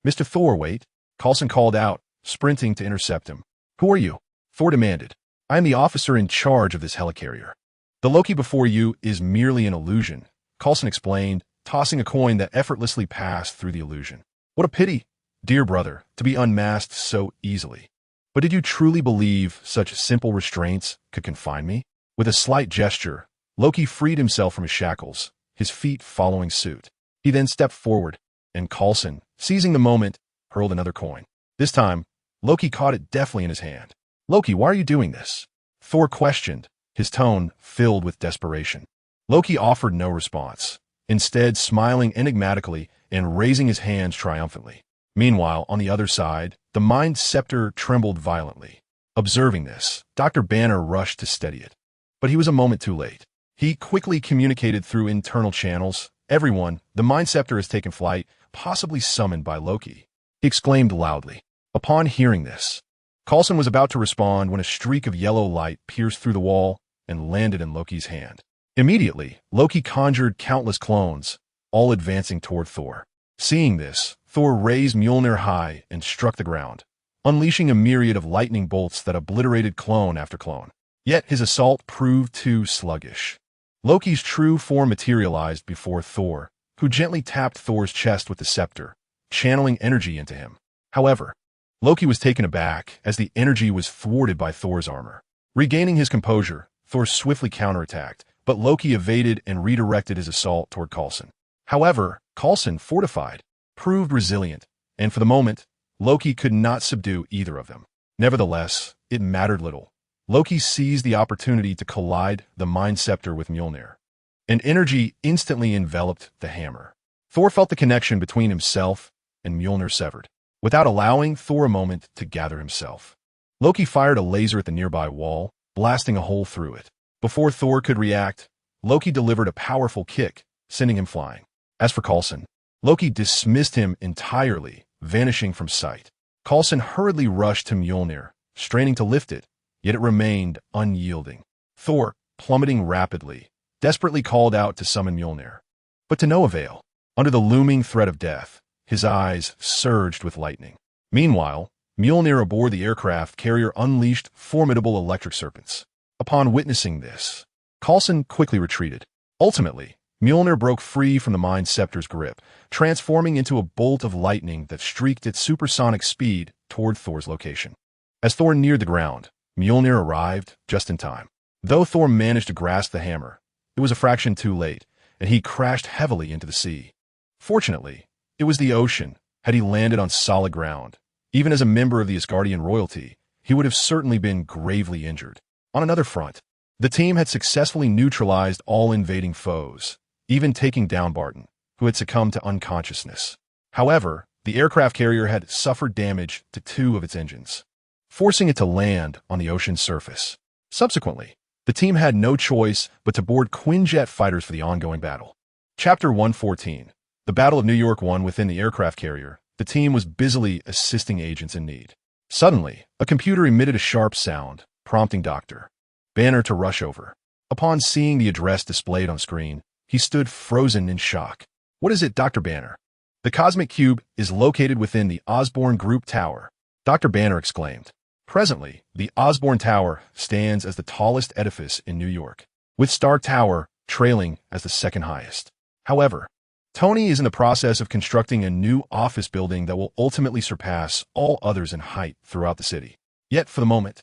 Mr. Thor, wait, Coulson called out, sprinting to intercept him. Who are you? Thor demanded. I am the officer in charge of this helicarrier. The Loki before you is merely an illusion, Coulson explained, tossing a coin that effortlessly passed through the illusion. What a pity, dear brother, to be unmasked so easily. But did you truly believe such simple restraints could confine me? With a slight gesture, Loki freed himself from his shackles, his feet following suit. He then stepped forward, and Coulson, seizing the moment, hurled another coin. This time, Loki caught it deftly in his hand. Loki, why are you doing this? Thor questioned, his tone filled with desperation. Loki offered no response, instead smiling enigmatically and raising his hands triumphantly. Meanwhile, on the other side, the Mind Scepter trembled violently. Observing this, Dr. Banner rushed to steady it. But he was a moment too late. He quickly communicated through internal channels. Everyone, the Mind Scepter has taken flight, possibly summoned by Loki. He exclaimed loudly. Upon hearing this, Coulson was about to respond when a streak of yellow light pierced through the wall and landed in Loki's hand. Immediately, Loki conjured countless clones, all advancing toward Thor. Seeing this, Thor raised Mjolnir high and struck the ground, unleashing a myriad of lightning bolts that obliterated clone after clone. Yet his assault proved too sluggish. Loki's true form materialized before Thor, who gently tapped Thor's chest with the scepter, channeling energy into him. However, Loki was taken aback as the energy was thwarted by Thor's armor. Regaining his composure, Thor swiftly counterattacked, but Loki evaded and redirected his assault toward Coulson. However, Coulson, fortified, proved resilient, and for the moment, Loki could not subdue either of them. Nevertheless, it mattered little. Loki seized the opportunity to collide the Mind Scepter with Mjolnir, and energy instantly enveloped the hammer. Thor felt the connection between himself and Mjolnir severed. Without allowing Thor a moment to gather himself, Loki fired a laser at the nearby wall, blasting a hole through it. Before Thor could react, Loki delivered a powerful kick, sending him flying. As for Coulson, Loki dismissed him entirely, vanishing from sight. Coulson hurriedly rushed to Mjolnir, straining to lift it, yet it remained unyielding. Thor, plummeting rapidly, desperately called out to summon Mjolnir. But to no avail. Under the looming threat of death, his eyes surged with lightning. Meanwhile, Mjolnir aboard the aircraft carrier unleashed formidable electric serpents. Upon witnessing this, Coulson quickly retreated. Ultimately, Mjolnir broke free from the Mind Scepter's grip, transforming into a bolt of lightning that streaked at supersonic speed toward Thor's location. As Thor neared the ground, Mjolnir arrived just in time. Though Thor managed to grasp the hammer, it was a fraction too late, and he crashed heavily into the sea. Fortunately, it was the ocean. Had he landed on solid ground, Even as a member of the Asgardian royalty, he would have certainly been gravely injured. On another front, the team had successfully neutralized all invading foes, even taking down Barton, who had succumbed to unconsciousness. However, the aircraft carrier had suffered damage to 2 of its engines, forcing it to land on the ocean's surface. Subsequently, the team had no choice but to board Quinjet fighters for the ongoing battle. Chapter 114. The Battle of New York 1. Within the aircraft carrier, the team was busily assisting agents in need. Suddenly, a computer emitted a sharp sound, prompting Dr. Banner to rush over. Upon seeing the address displayed on screen, he stood frozen in shock. "What is it, Dr. Banner?" "The Cosmic Cube is located within the Osborne Group Tower," Dr. Banner exclaimed. Presently, the Osborne Tower stands as the tallest edifice in New York, with Stark Tower trailing as the second highest. However, Tony is in the process of constructing a new office building that will ultimately surpass all others in height throughout the city. Yet, for the moment,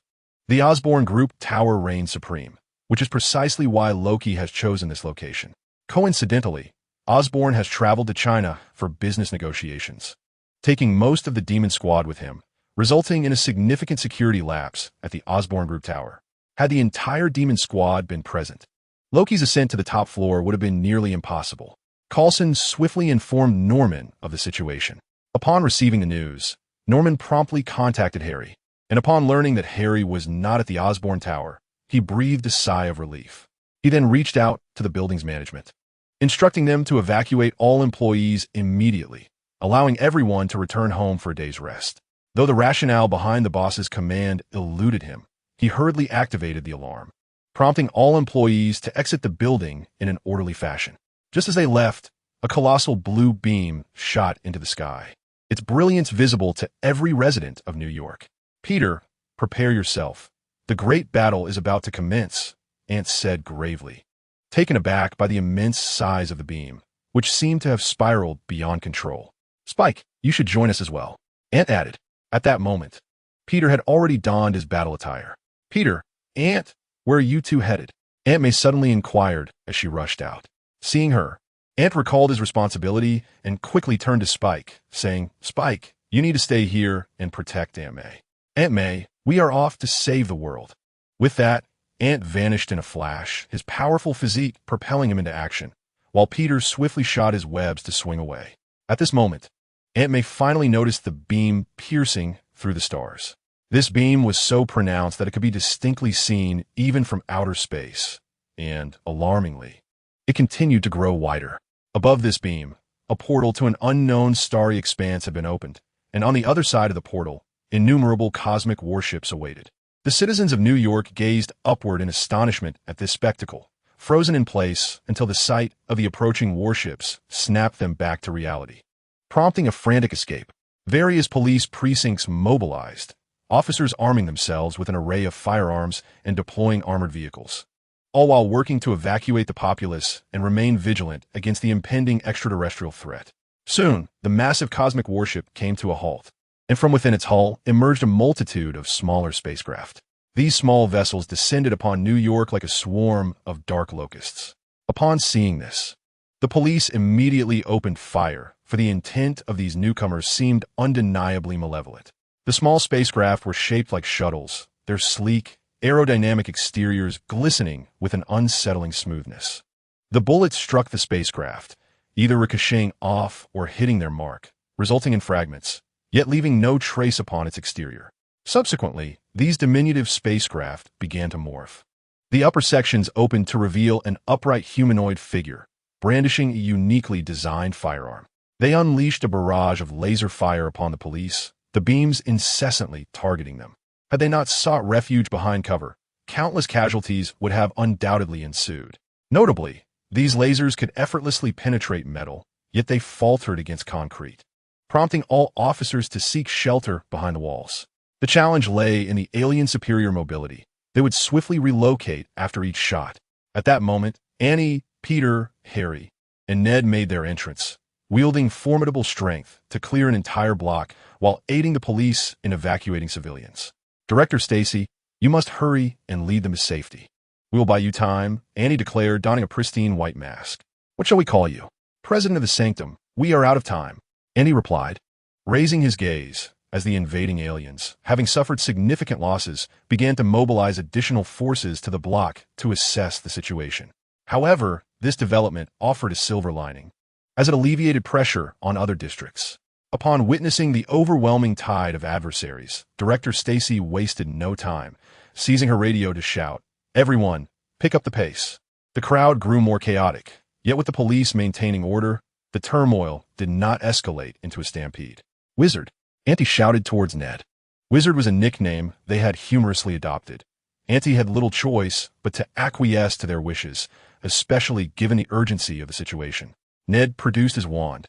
the Osborne Group Tower reigns supreme, which is precisely why Loki has chosen this location. Coincidentally, Osborne has traveled to China for business negotiations, taking most of the Demon Squad with him, resulting in a significant security lapse at the Osborne Group Tower. Had the entire Demon Squad been present, Loki's ascent to the top floor would have been nearly impossible. Coulson swiftly informed Norman of the situation. Upon receiving the news, Norman promptly contacted Harry, and upon learning that Harry was not at the Osborne Tower, he breathed a sigh of relief. He then reached out to the building's management, instructing them to evacuate all employees immediately, allowing everyone to return home for a day's rest. Though the rationale behind the boss's command eluded him, he hurriedly activated the alarm, prompting all employees to exit the building in an orderly fashion. Just as they left, a colossal blue beam shot into the sky, its brilliance visible to every resident of New York. "Peter, prepare yourself. The great battle is about to commence," Ant said gravely, taken aback by the immense size of the beam, which seemed to have spiraled beyond control. "Spike, you should join us as well," Ant added. At that moment, Peter had already donned his battle attire. "Peter, Ant, where are you two headed?" Aunt May suddenly inquired as she rushed out. Seeing her, Ant recalled his responsibility and quickly turned to Spike, saying, "Spike, you need to stay here and protect Aunt May." "Aunt May, we are off to save the world." With that, Ant vanished in a flash, his powerful physique propelling him into action, while Peter swiftly shot his webs to swing away. At this moment, Aunt May finally noticed the beam piercing through the stars. This beam was so pronounced that it could be distinctly seen even from outer space, and, alarmingly, it continued to grow wider. Above this beam, a portal to an unknown starry expanse had been opened, and on the other side of the portal, innumerable cosmic warships awaited. The citizens of New York gazed upward in astonishment at this spectacle, frozen in place until the sight of the approaching warships snapped them back to reality, prompting a frantic escape. Various police precincts mobilized, officers arming themselves with an array of firearms and deploying armored vehicles, all while working to evacuate the populace and remain vigilant against the impending extraterrestrial threat. Soon, the massive cosmic warship came to a halt, and from within its hull emerged a multitude of smaller spacecraft. These small vessels descended upon New York like a swarm of dark locusts. Upon seeing this, the police immediately opened fire, for the intent of these newcomers seemed undeniably malevolent. The small spacecraft were shaped like shuttles, their sleek, aerodynamic exteriors glistening with an unsettling smoothness. The bullets struck the spacecraft, either ricocheting off or hitting their mark, resulting in fragments, yet leaving no trace upon its exterior. Subsequently, these diminutive spacecraft began to morph. The upper sections opened to reveal an upright humanoid figure, brandishing a uniquely designed firearm. They unleashed a barrage of laser fire upon the police, the beams incessantly targeting them. Had they not sought refuge behind cover, countless casualties would have undoubtedly ensued. Notably, these lasers could effortlessly penetrate metal, yet they faltered against concrete, prompting all officers to seek shelter behind the walls. The challenge lay in the alien superior mobility. They would swiftly relocate after each shot. At that moment, Annie, Peter, Harry, and Ned made their entrance, wielding formidable strength to clear an entire block while aiding the police in evacuating civilians. "Director Stacy, you must hurry and lead them to safety." "We'll buy you time," Annie declared, donning a pristine white mask. "What shall we call you?" "President of the Sanctum. We are out of time," Annie replied. Raising his gaze, as the invading aliens, having suffered significant losses, began to mobilize additional forces to the block to assess the situation. However, this development offered a silver lining, as it alleviated pressure on other districts. Upon witnessing the overwhelming tide of adversaries, Director Stacy wasted no time, seizing her radio to shout, "Everyone, pick up the pace." The crowd grew more chaotic, yet with the police maintaining order, the turmoil did not escalate into a stampede. "Wizard," Auntie shouted towards Ned. Wizard was a nickname they had humorously adopted. Auntie had little choice but to acquiesce to their wishes, especially given the urgency of the situation. Ned produced his wand,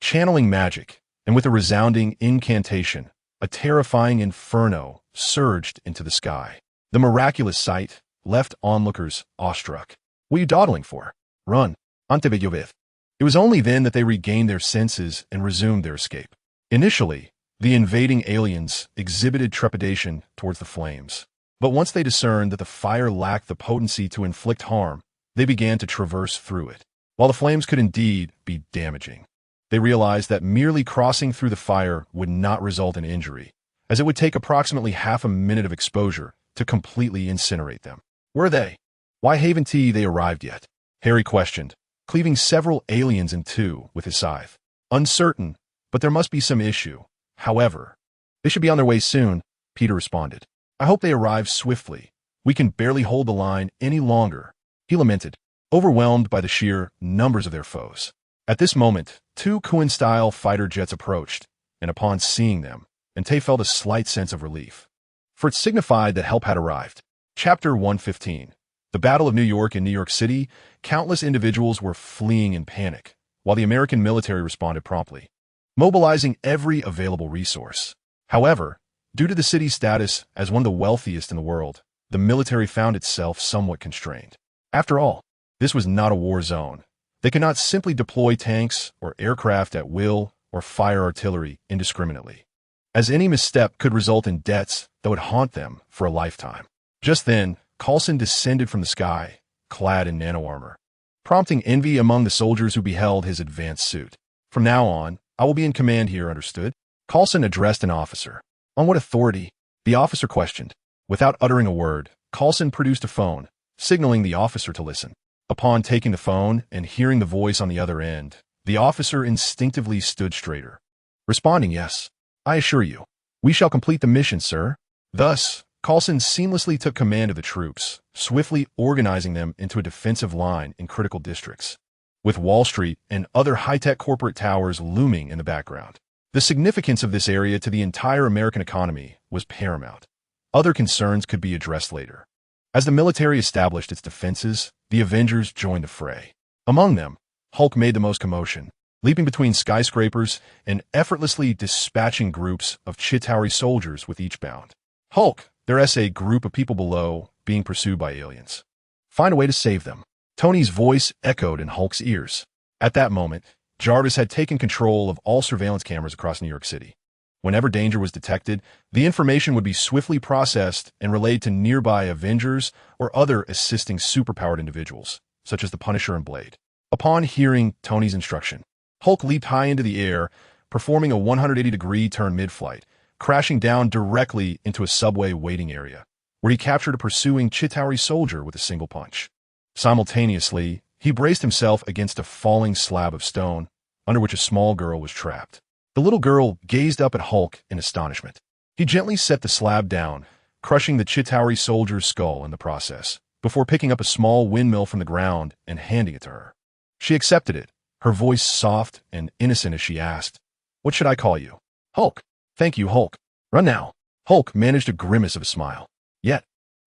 channeling magic, and with a resounding incantation, a terrifying inferno surged into the sky. The miraculous sight left onlookers awestruck. "What are you dawdling for? Run, Antevejovith." It was only then that they regained their senses and resumed their escape. Initially, the invading aliens exhibited trepidation towards the flames. But once they discerned that the fire lacked the potency to inflict harm, they began to traverse through it. While the flames could indeed be damaging, they realized that merely crossing through the fire would not result in injury, as it would take approximately half a minute of exposure to completely incinerate them. "Where are they? Why haven't they arrived yet?" Harry questioned, cleaving several aliens in two with his scythe. "Uncertain, but there must be some issue. However, they should be on their way soon," Peter responded. "I hope they arrive swiftly. We can barely hold the line any longer," he lamented, overwhelmed by the sheer numbers of their foes. At this moment, two Kuan-style fighter jets approached, and upon seeing them, Ante felt a slight sense of relief, for it signified that help had arrived. Chapter 115. The Battle of New York. In New York City, countless individuals were fleeing in panic, while the American military responded promptly, mobilizing every available resource. However, due to the city's status as one of the wealthiest in the world, the military found itself somewhat constrained. After all, this was not a war zone. They could not simply deploy tanks or aircraft at will or fire artillery indiscriminately, as any misstep could result in debts that would haunt them for a lifetime. Just then, Coulson descended from the sky, clad in nano-armor, prompting envy among the soldiers who beheld his advanced suit. "From now on, I will be in command here, understood?" Coulson addressed an officer. "On what authority?" the officer questioned. Without uttering a word, Coulson produced a phone, signaling the officer to listen. Upon taking the phone and hearing the voice on the other end, the officer instinctively stood straighter, responding, "Yes, I assure you, we shall complete the mission, sir." Thus, Coulson seamlessly took command of the troops, swiftly organizing them into a defensive line in critical districts, with Wall Street and other high-tech corporate towers looming in the background. The significance of this area to the entire American economy was paramount. Other concerns could be addressed later. As the military established its defenses, the Avengers joined the fray. Among them, Hulk made the most commotion, leaping between skyscrapers and effortlessly dispatching groups of Chitauri soldiers with each bound. Hulk, there is a group of people below being pursued by aliens. Find a way to save them. Tony's voice echoed in Hulk's ears. At that moment, Jarvis had taken control of all surveillance cameras across New York City. Whenever danger was detected, the information would be swiftly processed and relayed to nearby Avengers or other assisting superpowered individuals, such as the Punisher and Blade. Upon hearing Tony's instruction, Hulk leaped high into the air, performing a 180-degree turn mid-flight, crashing down directly into a subway waiting area, where he captured a pursuing Chitauri soldier with a single punch. Simultaneously, he braced himself against a falling slab of stone, under which a small girl was trapped. The little girl gazed up at Hulk in astonishment. He gently set the slab down, crushing the Chitauri soldier's skull in the process, before picking up a small windmill from the ground and handing it to her. She accepted it, her voice soft and innocent as she asked, "What should I call you?" "Hulk." "Thank you, Hulk. Run now." Hulk managed a grimace of a smile. Yet,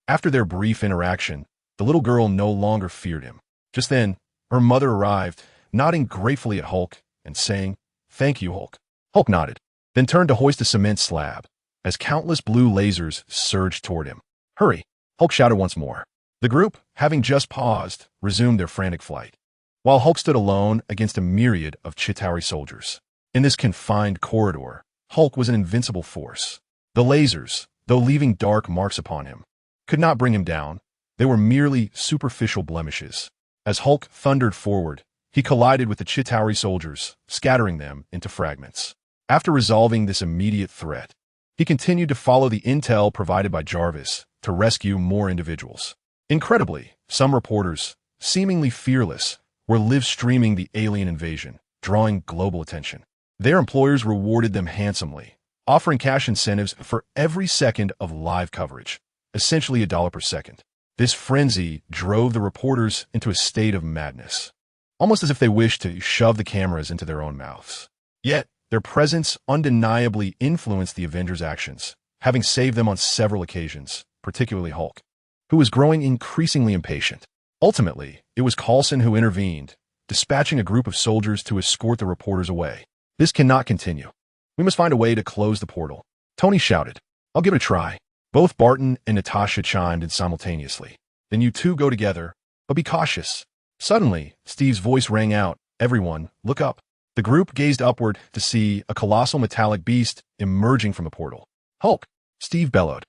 after their brief interaction, the little girl no longer feared him. Just then, her mother arrived, nodding gratefully at Hulk and saying, "Thank you, Hulk." Hulk nodded, then turned to hoist a cement slab, as countless blue lasers surged toward him. "Hurry!" Hulk shouted once more. The group, having just paused, resumed their frantic flight, while Hulk stood alone against a myriad of Chitauri soldiers. In this confined corridor, Hulk was an invincible force. The lasers, though leaving dark marks upon him, could not bring him down. They were merely superficial blemishes. As Hulk thundered forward, he collided with the Chitauri soldiers, scattering them into fragments. After resolving this immediate threat, He continued to follow the intel provided by Jarvis to rescue more individuals. Incredibly, some reporters, seemingly fearless, were live-streaming the alien invasion, drawing global attention. Their employers rewarded them handsomely, offering cash incentives for every second of live coverage, essentially $1 per second. This frenzy drove the reporters into a state of madness, almost as if they wished to shove the cameras into their own mouths. Yet, their presence undeniably influenced the Avengers' actions, having saved them on several occasions, particularly Hulk, who was growing increasingly impatient. Ultimately, it was Coulson who intervened, dispatching a group of soldiers to escort the reporters away. This cannot continue. We must find a way to close the portal. Tony shouted. I'll give it a try. Both Barton and Natasha chimed in simultaneously. Then you two go together, but be cautious. Suddenly, Steve's voice rang out. Everyone, look up. The group gazed upward to see a colossal metallic beast emerging from the portal. Hulk! Steve bellowed.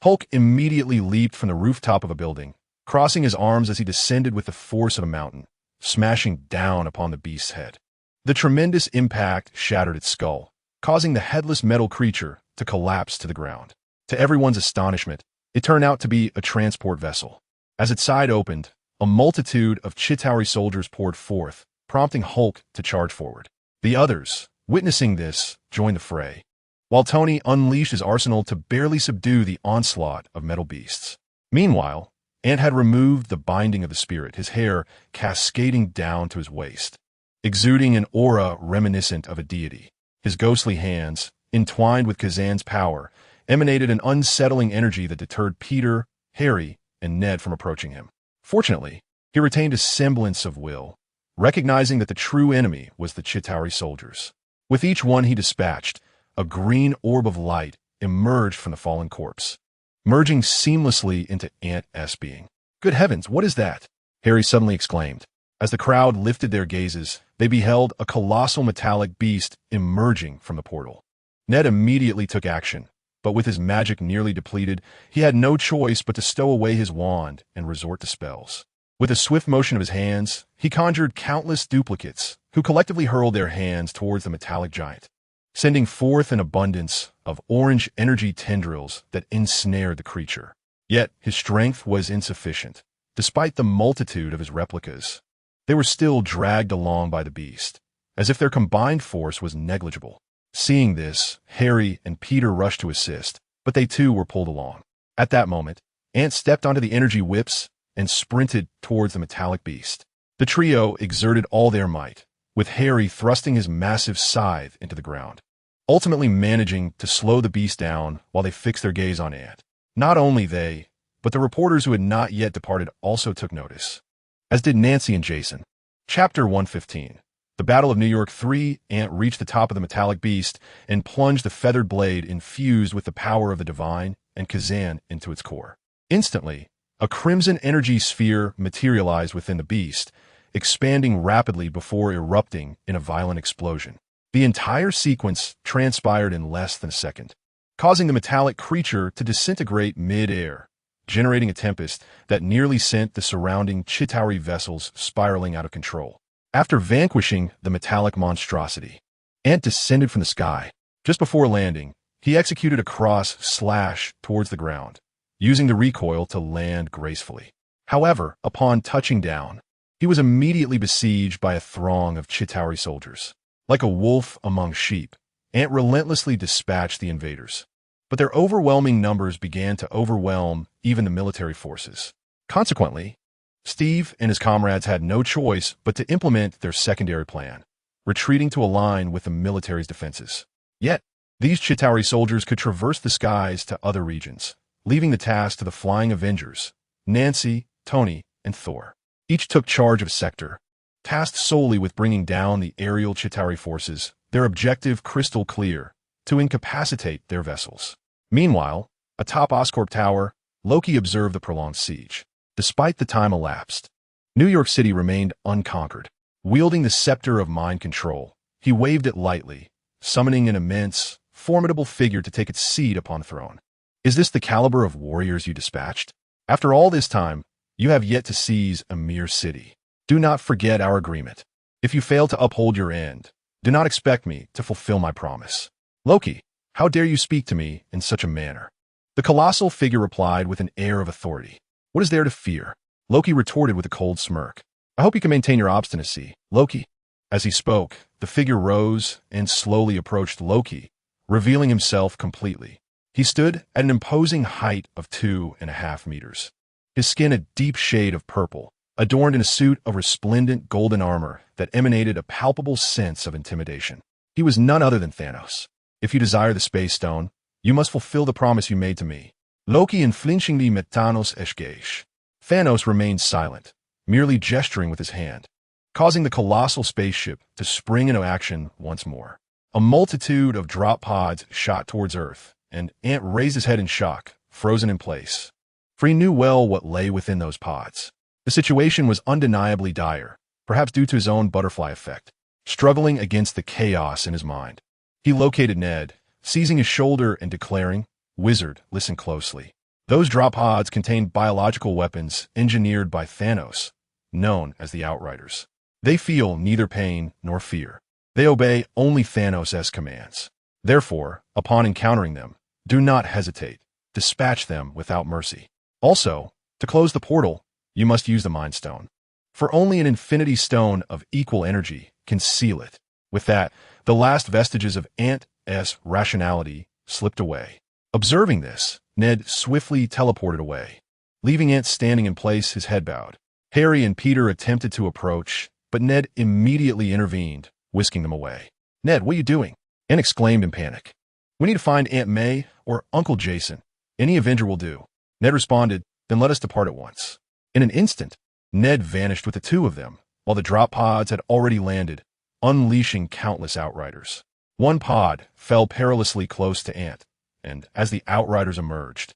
Hulk immediately leaped from the rooftop of a building, crossing his arms as he descended with the force of a mountain, smashing down upon the beast's head. The tremendous impact shattered its skull, causing the headless metal creature to collapse to the ground. To everyone's astonishment, it turned out to be a transport vessel. As its side opened, a multitude of Chitauri soldiers poured forth, prompting Hulk to charge forward. The others, witnessing this, joined the fray, while Tony unleashed his arsenal to barely subdue the onslaught of metal beasts. Meanwhile, Ant had removed the binding of the spirit, his hair cascading down to his waist, exuding an aura reminiscent of a deity. His ghostly hands, entwined with Kazan's power, emanated an unsettling energy that deterred Peter, Harry, and Ned from approaching him. Fortunately, he retained a semblance of will, recognizing that the true enemy was the Chitauri soldiers. With each one he dispatched, a green orb of light emerged from the fallen corpse, merging seamlessly into Ant's being. Good heavens, what is that? Harry suddenly exclaimed. As the crowd lifted their gazes, they beheld a colossal metallic beast emerging from the portal. Ned immediately took action, but with his magic nearly depleted, he had no choice but to stow away his wand and resort to spells. With a swift motion of his hands, he conjured countless duplicates, who collectively hurled their hands towards the metallic giant, sending forth an abundance of orange energy tendrils that ensnared the creature. Yet his strength was insufficient. Despite the multitude of his replicas, they were still dragged along by the beast, as if their combined force was negligible. Seeing this, Harry and Peter rushed to assist, but they too were pulled along. At that moment, Ant stepped onto the energy whips and sprinted towards the metallic beast. The trio exerted all their might, with Harry thrusting his massive scythe into the ground, ultimately managing to slow the beast down while they fixed their gaze on Ant. Not only they, but the reporters who had not yet departed also took notice, as did Nancy and Jason. Chapter 115. The Battle of New York 3. Ant reached the top of the metallic beast and plunged the feathered blade infused with the power of the divine and Kazan into its core. Instantly, a crimson energy sphere materialized within the beast, expanding rapidly before erupting in a violent explosion. The entire sequence transpired in less than a second, causing the metallic creature to disintegrate mid-air, generating a tempest that nearly sent the surrounding Chitauri vessels spiraling out of control. After vanquishing the metallic monstrosity, Ant descended from the sky. Just before landing, he executed a cross slash towards the ground, using the recoil to land gracefully. However, upon touching down, he was immediately besieged by a throng of Chitauri soldiers. Like a wolf among sheep, Ant relentlessly dispatched the invaders, but their overwhelming numbers began to overwhelm even the military forces. Consequently, Steve and his comrades had no choice but to implement their secondary plan, retreating to align with the military's defenses. Yet, these Chitauri soldiers could traverse the skies to other regions, leaving the task to the Flying Avengers, Nancy, Tony, and Thor. Each took charge of a sector, tasked solely with bringing down the aerial Chitauri forces, their objective crystal clear, to incapacitate their vessels. Meanwhile, atop Oscorp Tower, Loki observed the prolonged siege. Despite the time elapsed, New York City remained unconquered. Wielding the scepter of mind control, he waved it lightly, summoning an immense, formidable figure to take its seat upon the throne. Is this the caliber of warriors you dispatched? After all this time, you have yet to seize a mere city. Do not forget our agreement. If you fail to uphold your end, do not expect me to fulfill my promise. Loki, How dare you speak to me in such a manner? The colossal figure replied with an air of authority. What is there to fear? Loki retorted with a cold smirk. I hope you can maintain your obstinacy, Loki. As he spoke, the figure rose and slowly approached Loki, revealing himself completely. He stood at an imposing height of 2.5 meters. His skin a deep shade of purple, adorned in a suit of resplendent golden armor that emanated a palpable sense of intimidation. He was none other than Thanos. If you desire the Space Stone, you must fulfill the promise you made to me. Loki unflinchingly met Thanos' S.H.I.E.L.D. Thanos remained silent, merely gesturing with his hand, causing the colossal spaceship to spring into action once more. A multitude of drop pods shot towards Earth, and Ant raised his head in shock, frozen in place. For he knew well what lay within those pods. The situation was undeniably dire, perhaps due to his own butterfly effect. Struggling against the chaos in his mind, he located Ned, seizing his shoulder and declaring, Wizard, listen closely. Those drop pods contain biological weapons engineered by Thanos, known as the Outriders. They feel neither pain nor fear. They obey only Thanos' commands. Therefore, upon encountering them, do not hesitate. Dispatch them without mercy. Also, to close the portal, you must use the Mind Stone. For only an infinity stone of equal energy can seal it. With that, the last vestiges of Ant's rationality slipped away. Observing this, Ned swiftly teleported away, leaving Ant standing in place, his head bowed. Harry and Peter attempted to approach, but Ned immediately intervened, whisking them away. Ned, what are you doing? Ant exclaimed in panic. We need to find Aunt May or Uncle Jason. Any Avenger will do. Ned responded, then let us depart at once. In an instant, Ned vanished with the two of them, while the drop pods had already landed, unleashing countless Outriders. One pod fell perilously close to Ant, and as the Outriders emerged,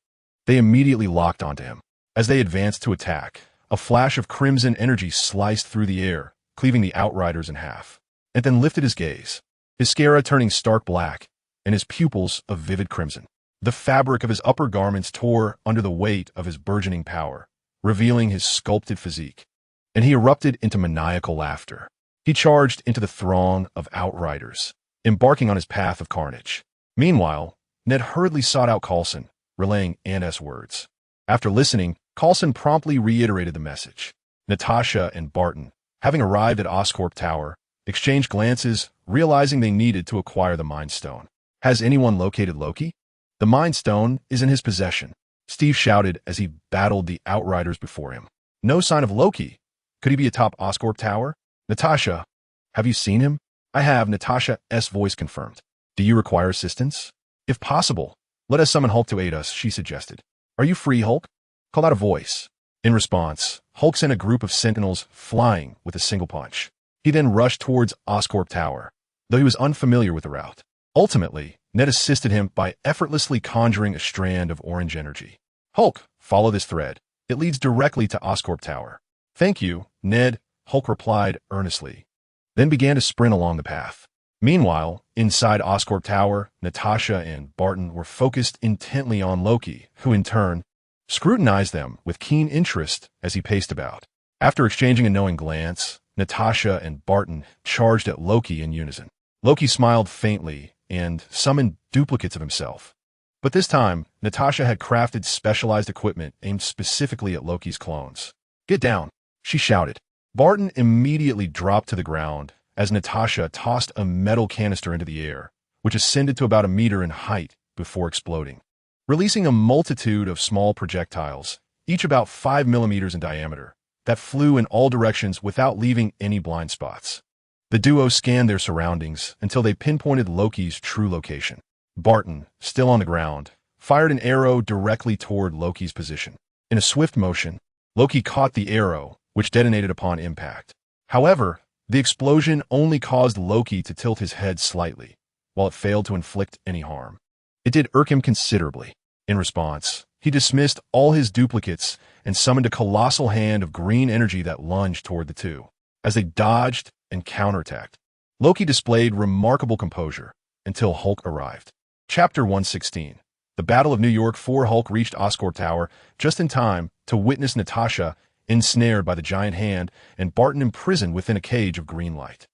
they immediately locked onto him. As they advanced to attack, a flash of crimson energy sliced through the air, cleaving the Outriders in half. Ant then lifted his gaze, his scara turning stark black, and his pupils of vivid crimson. The fabric of his upper garments tore under the weight of his burgeoning power, revealing his sculpted physique, and he erupted into maniacal laughter. He charged into the throng of Outriders, embarking on his path of carnage. Meanwhile, Ned hurriedly sought out Coulson, relaying Ant's words. After listening, Coulson promptly reiterated the message. Natasha and Barton, having arrived at Oscorp Tower, exchanged glances, realizing they needed to acquire the Mind Stone. Has anyone located Loki? The Mind Stone is in his possession, Steve shouted as he battled the Outriders before him. No sign of Loki. Could he be atop Oscorp Tower? Natasha, have you seen him? I have, Natasha's voice confirmed. Do you require assistance? If possible, let us summon Hulk to aid us, she suggested. Are you free, Hulk? Called out a voice. In response, Hulk sent a group of sentinels flying with a single punch. He then rushed towards Oscorp Tower, though he was unfamiliar with the route. Ultimately, Ned assisted him by effortlessly conjuring a strand of orange energy. Hulk, follow this thread. It leads directly to Oscorp Tower. Thank you, Ned, Hulk replied earnestly, then began to sprint along the path. Meanwhile, inside Oscorp Tower, Natasha and Barton were focused intently on Loki, who in turn scrutinized them with keen interest as he paced about. After exchanging a knowing glance, Natasha and Barton charged at Loki in unison. Loki smiled faintly and summoned duplicates of himself. But this time, Natasha had crafted specialized equipment aimed specifically at Loki's clones. Get down, she shouted. Barton immediately dropped to the ground as Natasha tossed a metal canister into the air, which ascended to about 1 meter in height before exploding, releasing a multitude of small projectiles, each about 5 millimeters in diameter, that flew in all directions without leaving any blind spots. The duo scanned their surroundings until they pinpointed Loki's true location. Barton, still on the ground, fired an arrow directly toward Loki's position. In a swift motion, Loki caught the arrow, which detonated upon impact. However, the explosion only caused Loki to tilt his head slightly, while it failed to inflict any harm. It did irk him considerably. In response, he dismissed all his duplicates and summoned a colossal hand of green energy that lunged toward the two. As they dodged and counterattacked, Loki displayed remarkable composure until Hulk arrived. Chapter 116. The Battle of New York 4. Hulk reached Oscorp Tower just in time to witness Natasha ensnared by the giant hand and Barton imprisoned within a cage of green light.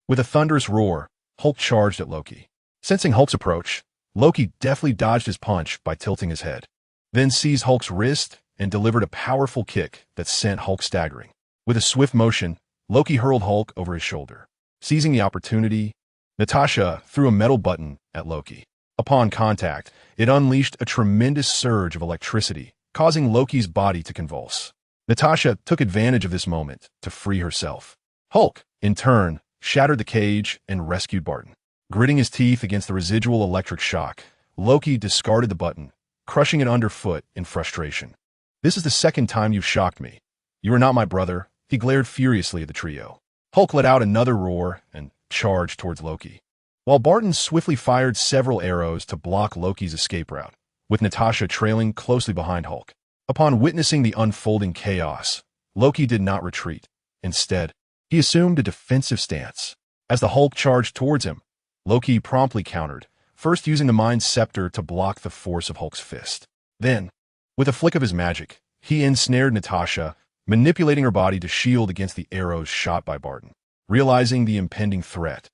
With a thunderous roar, Hulk charged at Loki. Sensing Hulk's approach, Loki deftly dodged his punch by tilting his head, then seized Hulk's wrist and delivered a powerful kick that sent Hulk staggering. With a swift motion, Loki hurled Hulk over his shoulder. Seizing the opportunity, Natasha threw a metal button at Loki. Upon contact, it unleashed a tremendous surge of electricity, causing Loki's body to convulse. Natasha took advantage of this moment to free herself. Hulk, in turn, shattered the cage and rescued Barton. Gritting his teeth against the residual electric shock, Loki discarded the button, crushing it underfoot in frustration. "This is the second time you've shocked me. You are not my brother," he glared furiously at the trio. Hulk let out another roar and charged towards Loki, while Barton swiftly fired several arrows to block Loki's escape route, with Natasha trailing closely behind Hulk. Upon witnessing the unfolding chaos, Loki did not retreat. Instead, he assumed a defensive stance. As the Hulk charged towards him, Loki promptly countered, first using the Mind Scepter to block the force of Hulk's fist. Then, with a flick of his magic, he ensnared Natasha, manipulating her body to shield against the arrows shot by Barton. Realizing the impending threat,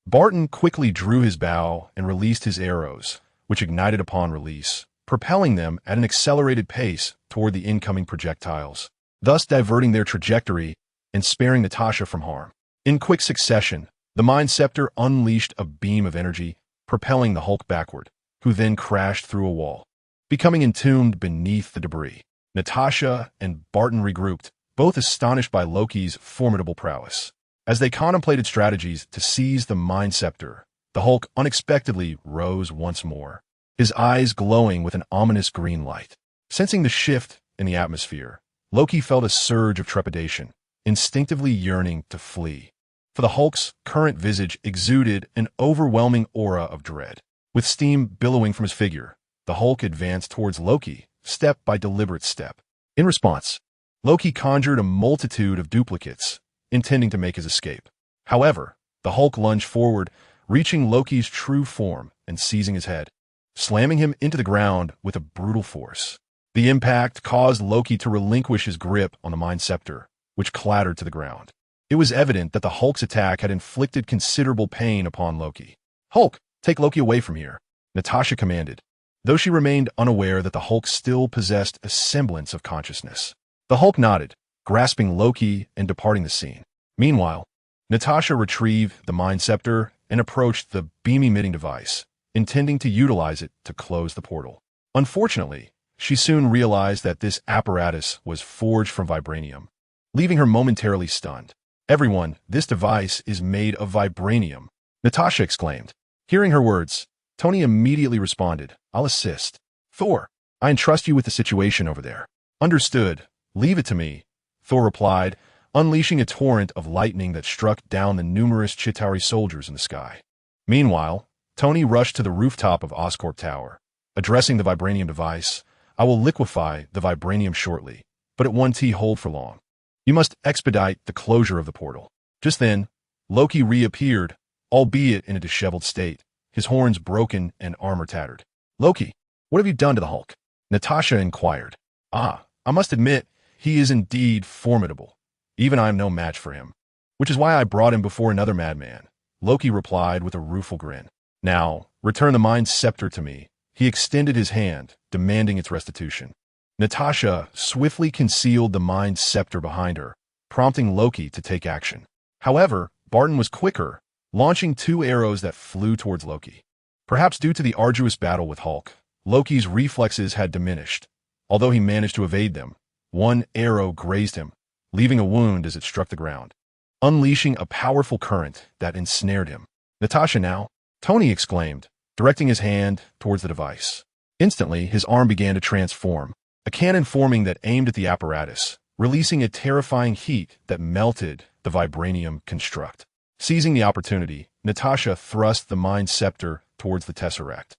Barton quickly drew his bow and released his arrows, which ignited upon release, propelling them at an accelerated pace toward the incoming projectiles, thus diverting their trajectory and sparing Natasha from harm. In quick succession, the Mind Scepter unleashed a beam of energy, propelling the Hulk backward, who then crashed through a wall, becoming entombed beneath the debris. Natasha and Barton regrouped, both astonished by Loki's formidable prowess. As they contemplated strategies to seize the Mind Scepter, the Hulk unexpectedly rose once more, his eyes glowing with an ominous green light. Sensing the shift in the atmosphere, Loki felt a surge of trepidation, instinctively yearning to flee. For the Hulk's current visage exuded an overwhelming aura of dread. With steam billowing from his figure, the Hulk advanced towards Loki, step by deliberate step. In response, Loki conjured a multitude of duplicates, intending to make his escape. However, the Hulk lunged forward, reaching Loki's true form and seizing his head, slamming him into the ground with a brutal force. The impact caused Loki to relinquish his grip on the Mind Scepter, which clattered to the ground. It was evident that the Hulk's attack had inflicted considerable pain upon Loki. "Hulk, take Loki away from here," Natasha commanded, though she remained unaware that the Hulk still possessed a semblance of consciousness. The Hulk nodded, grasping Loki and departing the scene. Meanwhile, Natasha retrieved the Mind Scepter and approached the beam-emitting device, intending to utilize it to close the portal. Unfortunately, she soon realized that this apparatus was forged from vibranium, leaving her momentarily stunned. "Everyone, this device is made of vibranium," Natasha exclaimed. Hearing her words, Tony immediately responded, "I'll assist. Thor, I entrust you with the situation over there." "Understood. Leave it to me," Thor replied, unleashing a torrent of lightning that struck down the numerous Chitauri soldiers in the sky. Meanwhile, Tony rushed to the rooftop of Oscorp Tower. Addressing the vibranium device, "I will liquefy the vibranium shortly, but it won't hold for long. You must expedite the closure of the portal." Just then, Loki reappeared, albeit in a disheveled state, his horns broken and armor tattered. "Loki, what have you done to the Hulk?" Natasha inquired. "I must admit, he is indeed formidable. Even I am no match for him, which is why I brought him before another madman," Loki replied with a rueful grin. "Now, return the Mind Scepter to me." He extended his hand, demanding its restitution. Natasha swiftly concealed the Mind Scepter behind her, prompting Loki to take action. However, Barton was quicker, launching 2 arrows that flew towards Loki. Perhaps due to the arduous battle with Hulk, Loki's reflexes had diminished. Although he managed to evade them, one arrow grazed him, leaving a wound as it struck the ground, unleashing a powerful current that ensnared him. "Natasha now," Tony exclaimed, directing his hand towards the device. Instantly, his arm began to transform, a cannon forming that aimed at the apparatus, releasing a terrifying heat that melted the vibranium construct. Seizing the opportunity, Natasha thrust the Mind Scepter towards the Tesseract.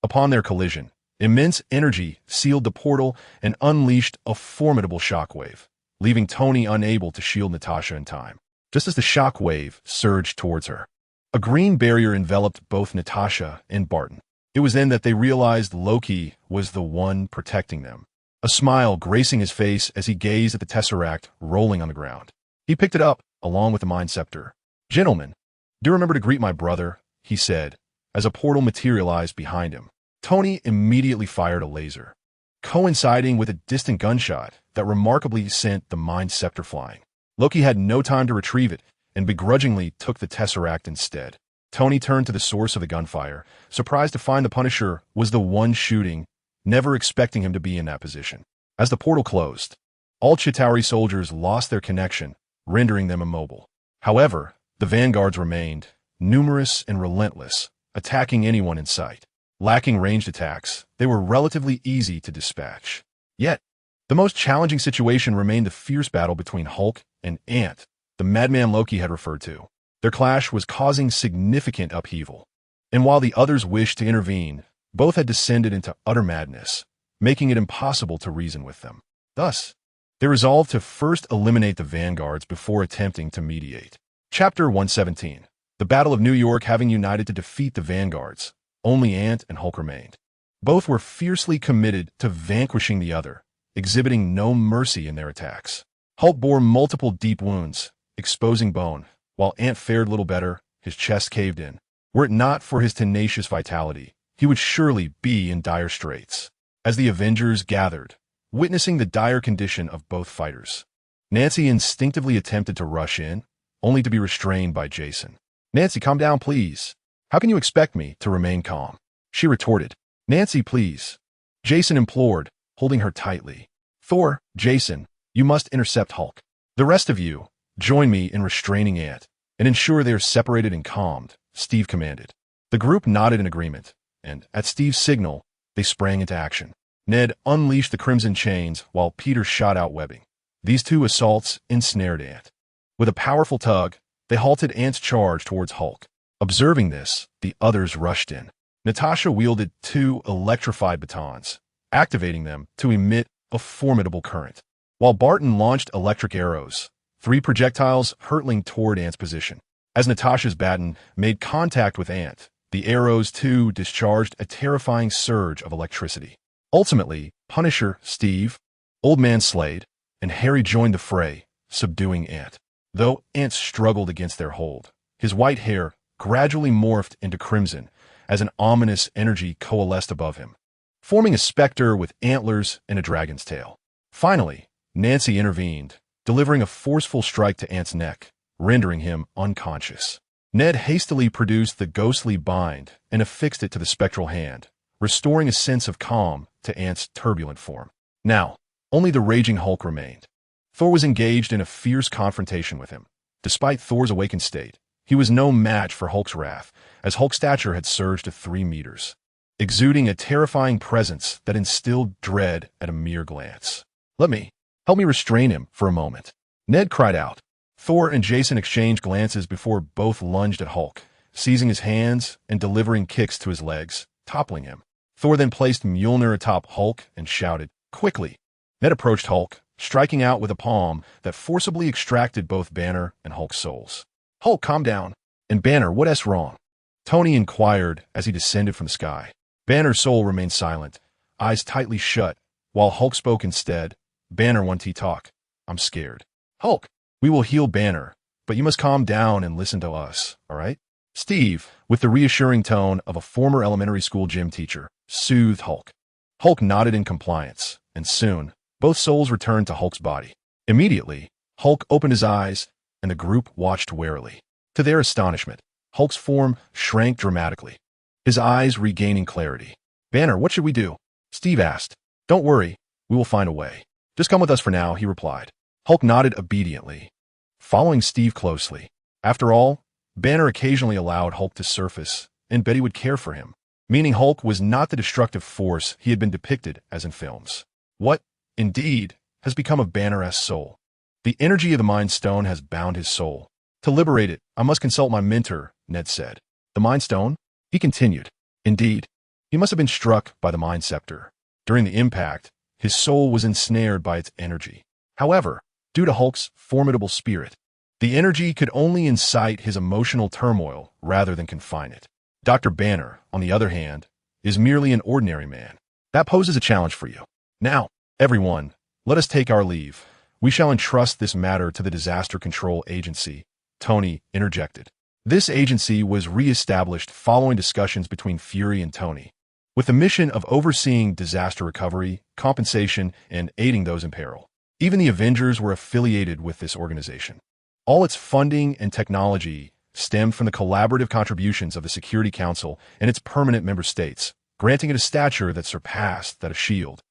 Upon their collision, immense energy sealed the portal and unleashed a formidable shockwave, leaving Tony unable to shield Natasha in time. Just as the shockwave surged towards her, a green barrier enveloped both Natasha and Barton. It was then that they realized Loki was the one protecting them, a smile gracing his face as he gazed at the Tesseract rolling on the ground. He picked it up, along with the Mind Scepter. "Gentlemen, do remember to greet my brother," he said, as a portal materialized behind him. Tony immediately fired a laser, coinciding with a distant gunshot that remarkably sent the Mind Scepter flying. Loki had no time to retrieve it and begrudgingly took the Tesseract instead. Tony turned to the source of the gunfire, surprised to find the Punisher was the one shooting, never expecting him to be in that position. As the portal closed, all Chitauri soldiers lost their connection, rendering them immobile. However, the vanguards remained, numerous and relentless, attacking anyone in sight. Lacking ranged attacks, they were relatively easy to dispatch. Yet, the most challenging situation remained the fierce battle between Hulk and Ant, the madman Loki had referred to. Their clash was causing significant upheaval, and while the others wished to intervene, both had descended into utter madness, making it impossible to reason with them. Thus, they resolved to first eliminate the vanguards before attempting to mediate. Chapter 117. The Battle of New York. Having united to defeat the vanguards, only Ant and Hulk remained. Both were fiercely committed to vanquishing the other, exhibiting no mercy in their attacks. Hulk bore multiple deep wounds, exposing bone, while Ant fared little better, his chest caved in. Were it not for his tenacious vitality, he would surely be in dire straits. As the Avengers gathered, witnessing the dire condition of both fighters, Nancy instinctively attempted to rush in, only to be restrained by Jason. "Nancy, calm down, please. How can you expect me to remain calm?" she retorted. "Nancy, please," Jason implored, holding her tightly. "Thor, Jason, you must intercept Hulk. The rest of you, join me in restraining Ant, and ensure they are separated and calmed," Steve commanded. The group nodded in agreement, and, at Steve's signal, they sprang into action. Ned unleashed the Crimson Chains while Peter shot out webbing. These two assaults ensnared Ant. With a powerful tug, they halted Ant's charge towards Hulk. Observing this, the others rushed in. Natasha wielded 2 electrified batons, activating them to emit a formidable current, while Barton launched electric arrows, 3 projectiles hurtling toward Ant's position. As Natasha's baton made contact with Ant, the arrows too discharged a terrifying surge of electricity. Ultimately, Punisher, Steve, Old Man Slade, and Harry joined the fray, subduing Ant. Though Ant struggled against their hold, his white hair gradually morphed into crimson as an ominous energy coalesced above him, forming a specter with antlers and a dragon's tail. Finally, Nancy intervened, delivering a forceful strike to Ant's neck, rendering him unconscious. Ned hastily produced the ghostly bind and affixed it to the spectral hand, restoring a sense of calm to Ant's turbulent form. Now, only the raging Hulk remained. Thor was engaged in a fierce confrontation with him. Despite Thor's awakened state, he was no match for Hulk's wrath, as Hulk's stature had surged to 3 meters, exuding a terrifying presence that instilled dread at a mere glance. Help me restrain him for a moment," Ned cried out. Thor and Jason exchanged glances before both lunged at Hulk, seizing his hands and delivering kicks to his legs, toppling him. Thor then placed Mjolnir atop Hulk and shouted, "Quickly!" Ned approached Hulk, striking out with a palm that forcibly extracted both Banner and Hulk's souls. "Hulk, calm down." "And Banner, what's wrong?" Tony inquired as he descended from the sky. Banner's soul remained silent, eyes tightly shut, while Hulk spoke instead. "Banner, one talk. I'm scared." "Hulk, we will heal Banner, but you must calm down and listen to us, all right?" Steve, with the reassuring tone of a former elementary school gym teacher, soothed Hulk. Hulk nodded in compliance, and soon, both souls returned to Hulk's body. Immediately, Hulk opened his eyes, and the group watched warily. To their astonishment, Hulk's form shrank dramatically, his eyes regaining clarity. "Banner, what should we do?" Steve asked. "Don't worry, we will find a way. Just come with us for now," he replied. Hulk nodded obediently, following Steve closely. After all, Banner occasionally allowed Hulk to surface, and Betty would care for him, meaning Hulk was not the destructive force he had been depicted as in films. What, indeed, has become of Banner's soul? The energy of the Mind Stone has bound his soul. "To liberate it, I must consult my mentor," Ned said. "The Mind Stone?" He continued. "Indeed, he must have been struck by the Mind Scepter. During the impact, his soul was ensnared by its energy. However, due to Hulk's formidable spirit, the energy could only incite his emotional turmoil rather than confine it. Dr. Banner, on the other hand, is merely an ordinary man. That poses a challenge for you. Now, everyone, let us take our leave. We shall entrust this matter to the Disaster Control Agency," Tony interjected. This agency was re-established following discussions between Fury and Tony, with the mission of overseeing disaster recovery, compensation, and aiding those in peril. Even the Avengers were affiliated with this organization. All its funding and technology stemmed from the collaborative contributions of the Security Council and its permanent member states, granting it a stature that surpassed that of S.H.I.E.L.D,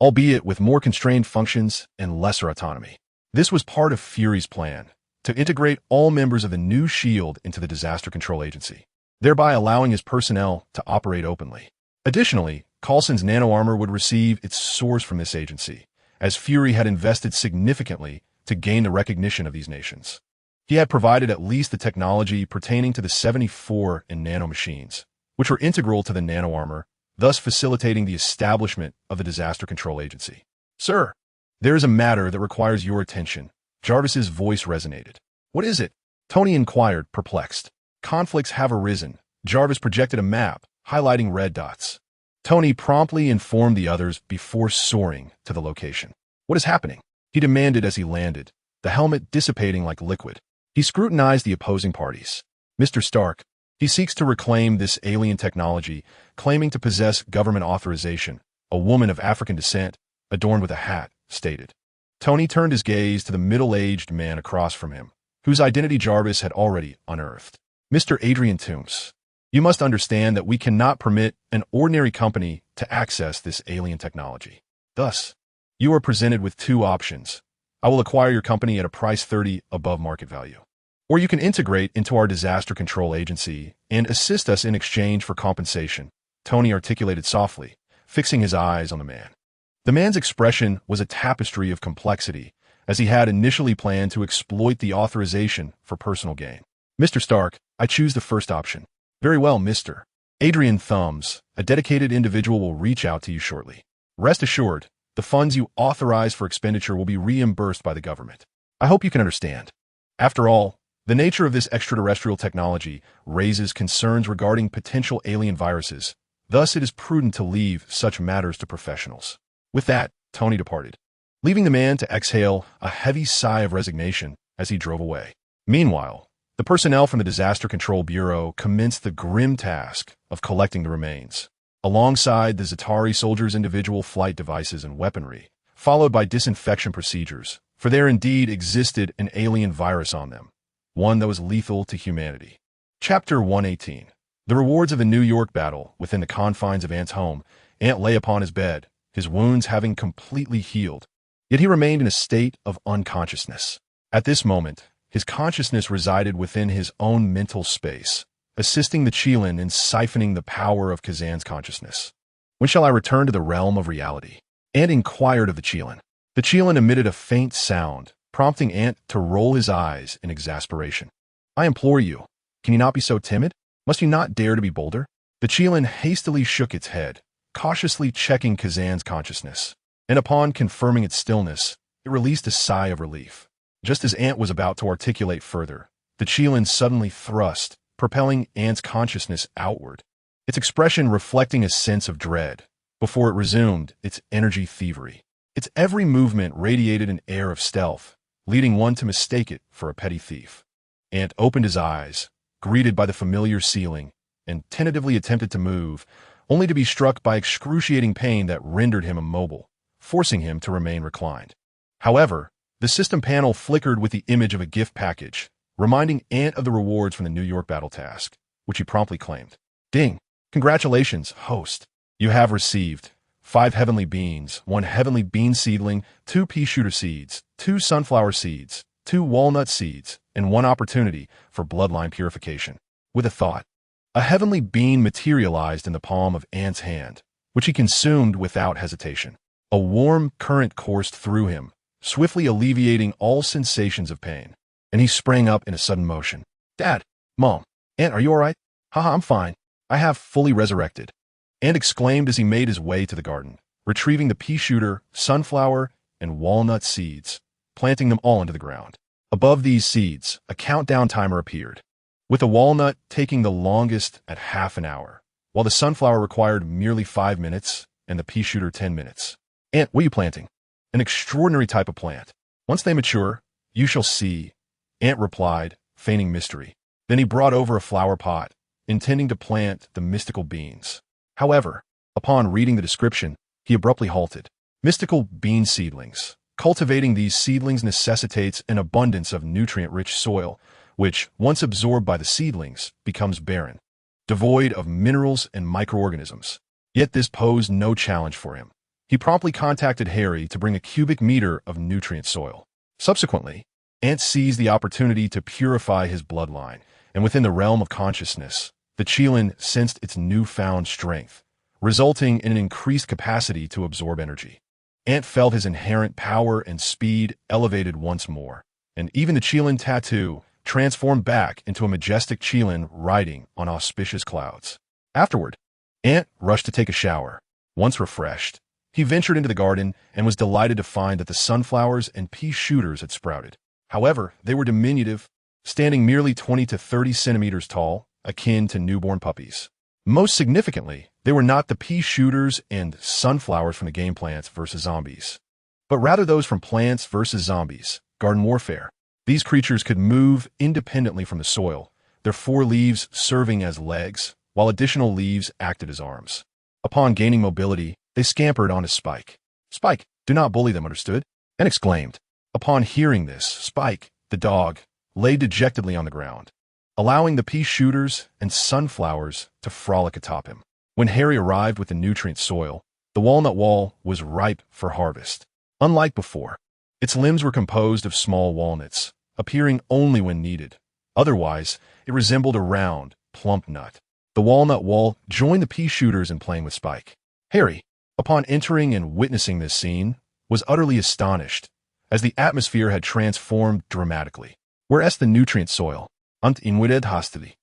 albeit with more constrained functions and lesser autonomy. This was part of Fury's plan, to integrate all members of the new S.H.I.E.L.D into the Disaster Control Agency, thereby allowing his personnel to operate openly. Additionally, Coulson's nano-armor would receive its source from this agency, as Fury had invested significantly to gain the recognition of these nations. He had provided at least the technology pertaining to the 74 and nano machines, which were integral to the nano-armor, thus facilitating the establishment of the Disaster Control Agency. "Sir, there is a matter that requires your attention." Jarvis's voice resonated. "What is it?" Tony inquired, perplexed. "Conflicts have arisen." Jarvis projected a map, highlighting red dots. Tony promptly informed the others before soaring to the location. "What is happening?" he demanded as he landed, the helmet dissipating like liquid. He scrutinized the opposing parties. "Mr. Stark, he seeks to reclaim this alien technology, claiming to possess government authorization," a woman of African descent, adorned with a hat, stated. Tony turned his gaze to the middle-aged man across from him, whose identity Jarvis had already unearthed. "Mr. Adrian Toombs, you must understand that we cannot permit an ordinary company to access this alien technology. Thus, you are presented with two options. I will acquire your company at a price 30 above market value. Or you can integrate into our disaster control agency and assist us in exchange for compensation," Tony articulated softly, fixing his eyes on the man. The man's expression was a tapestry of complexity, as he had initially planned to exploit the authorization for personal gain. "Mr. Stark, I choose the first option." "Very well, Mr. Adrian Thumbs, a dedicated individual will reach out to you shortly. Rest assured, the funds you authorize for expenditure will be reimbursed by the government. I hope you can understand. After all, the nature of this extraterrestrial technology raises concerns regarding potential alien viruses. Thus, it is prudent to leave such matters to professionals." With that, Tony departed, leaving the man to exhale a heavy sigh of resignation as he drove away. Meanwhile, the personnel from the Disaster Control Bureau commenced the grim task of collecting the remains, alongside the Za'Tari soldiers' individual flight devices and weaponry, followed by disinfection procedures, for there indeed existed an alien virus on them, one that was lethal to humanity. Chapter 118. The rewards of the New York battle. Within the confines of Ant's home, Ant lay upon his bed, his wounds having completely healed, yet he remained in a state of unconsciousness. At this moment, his consciousness resided within his own mental space, assisting the Qilin in siphoning the power of Kazan's consciousness. "When shall I return to the realm of reality?" Ant inquired of the Qilin. The Qilin emitted a faint sound, prompting Ant to roll his eyes in exasperation. "I implore you, can you not be so timid? Must you not dare to be bolder?" The Qilin hastily shook its head, cautiously checking Kazan's consciousness, and upon confirming its stillness, it released a sigh of relief. Just as Ant was about to articulate further, the Qilin suddenly thrust, propelling Ant's consciousness outward, its expression reflecting a sense of dread, before it resumed its energy thievery. Its every movement radiated an air of stealth, leading one to mistake it for a petty thief. Ant opened his eyes, greeted by the familiar ceiling, and tentatively attempted to move, only to be struck by excruciating pain that rendered him immobile, forcing him to remain reclined. However, the system panel flickered with the image of a gift package, reminding Ant of the rewards from the New York battle task, which he promptly claimed. "Ding! Congratulations, host. You have received 5 heavenly beans, 1 heavenly bean seedling, 2 pea shooter seeds, 2 sunflower seeds, 2 walnut seeds, and 1 opportunity for bloodline purification." With a thought, a heavenly bean materialized in the palm of Ant's hand, which he consumed without hesitation. A warm current coursed through him, swiftly alleviating all sensations of pain, and he sprang up in a sudden motion. "Dad, Mom, Ant, are you all right?" "Haha, I'm fine. I have fully resurrected," Ant exclaimed as he made his way to the garden, retrieving the pea shooter, sunflower, and walnut seeds, planting them all into the ground. Above these seeds, a countdown timer appeared, with the walnut taking the longest at half an hour, while the sunflower required merely 5 minutes and the pea shooter 10 minutes. "Ant, what are you planting?" "An extraordinary type of plant. Once they mature, you shall see," Ant replied, feigning mystery. Then he brought over a flower pot, intending to plant the mystical beans. However, upon reading the description, he abruptly halted. Mystical bean seedlings. Cultivating these seedlings necessitates an abundance of nutrient-rich soil, which, once absorbed by the seedlings, becomes barren, devoid of minerals and microorganisms. Yet this posed no challenge for him. He promptly contacted Harry to bring a cubic meter of nutrient soil. Subsequently, Ant seized the opportunity to purify his bloodline, and within the realm of consciousness, the Qilin sensed its newfound strength, resulting in an increased capacity to absorb energy. Ant felt his inherent power and speed elevated once more, and even the Qilin tattoo transformed back into a majestic Qilin riding on auspicious clouds. Afterward, Ant rushed to take a shower. Once refreshed, he ventured into the garden and was delighted to find that the sunflowers and pea shooters had sprouted. However, they were diminutive, standing merely 20 to 30 centimeters tall, akin to newborn puppies. Most significantly, they were not the pea shooters and sunflowers from the game Plants vs. Zombies, but rather those from Plants vs. Zombies, Garden Warfare. These creatures could move independently from the soil, their 4 leaves serving as legs, while additional leaves acted as arms. Upon gaining mobility, they scampered onto Spike. "Spike, do not bully them, understood?" and exclaimed. Upon hearing this, Spike, the dog, lay dejectedly on the ground, allowing the pea shooters and sunflowers to frolic atop him. When Harry arrived with the nutrient soil, the walnut wall was ripe for harvest. Unlike before, its limbs were composed of small walnuts, appearing only when needed. Otherwise, it resembled a round, plump nut. The walnut wall joined the pea shooters in playing with Spike. Harry, upon entering and witnessing this scene, was utterly astonished, as the atmosphere had transformed dramatically. Whereas the nutrient soil, Ant Byrne hastily,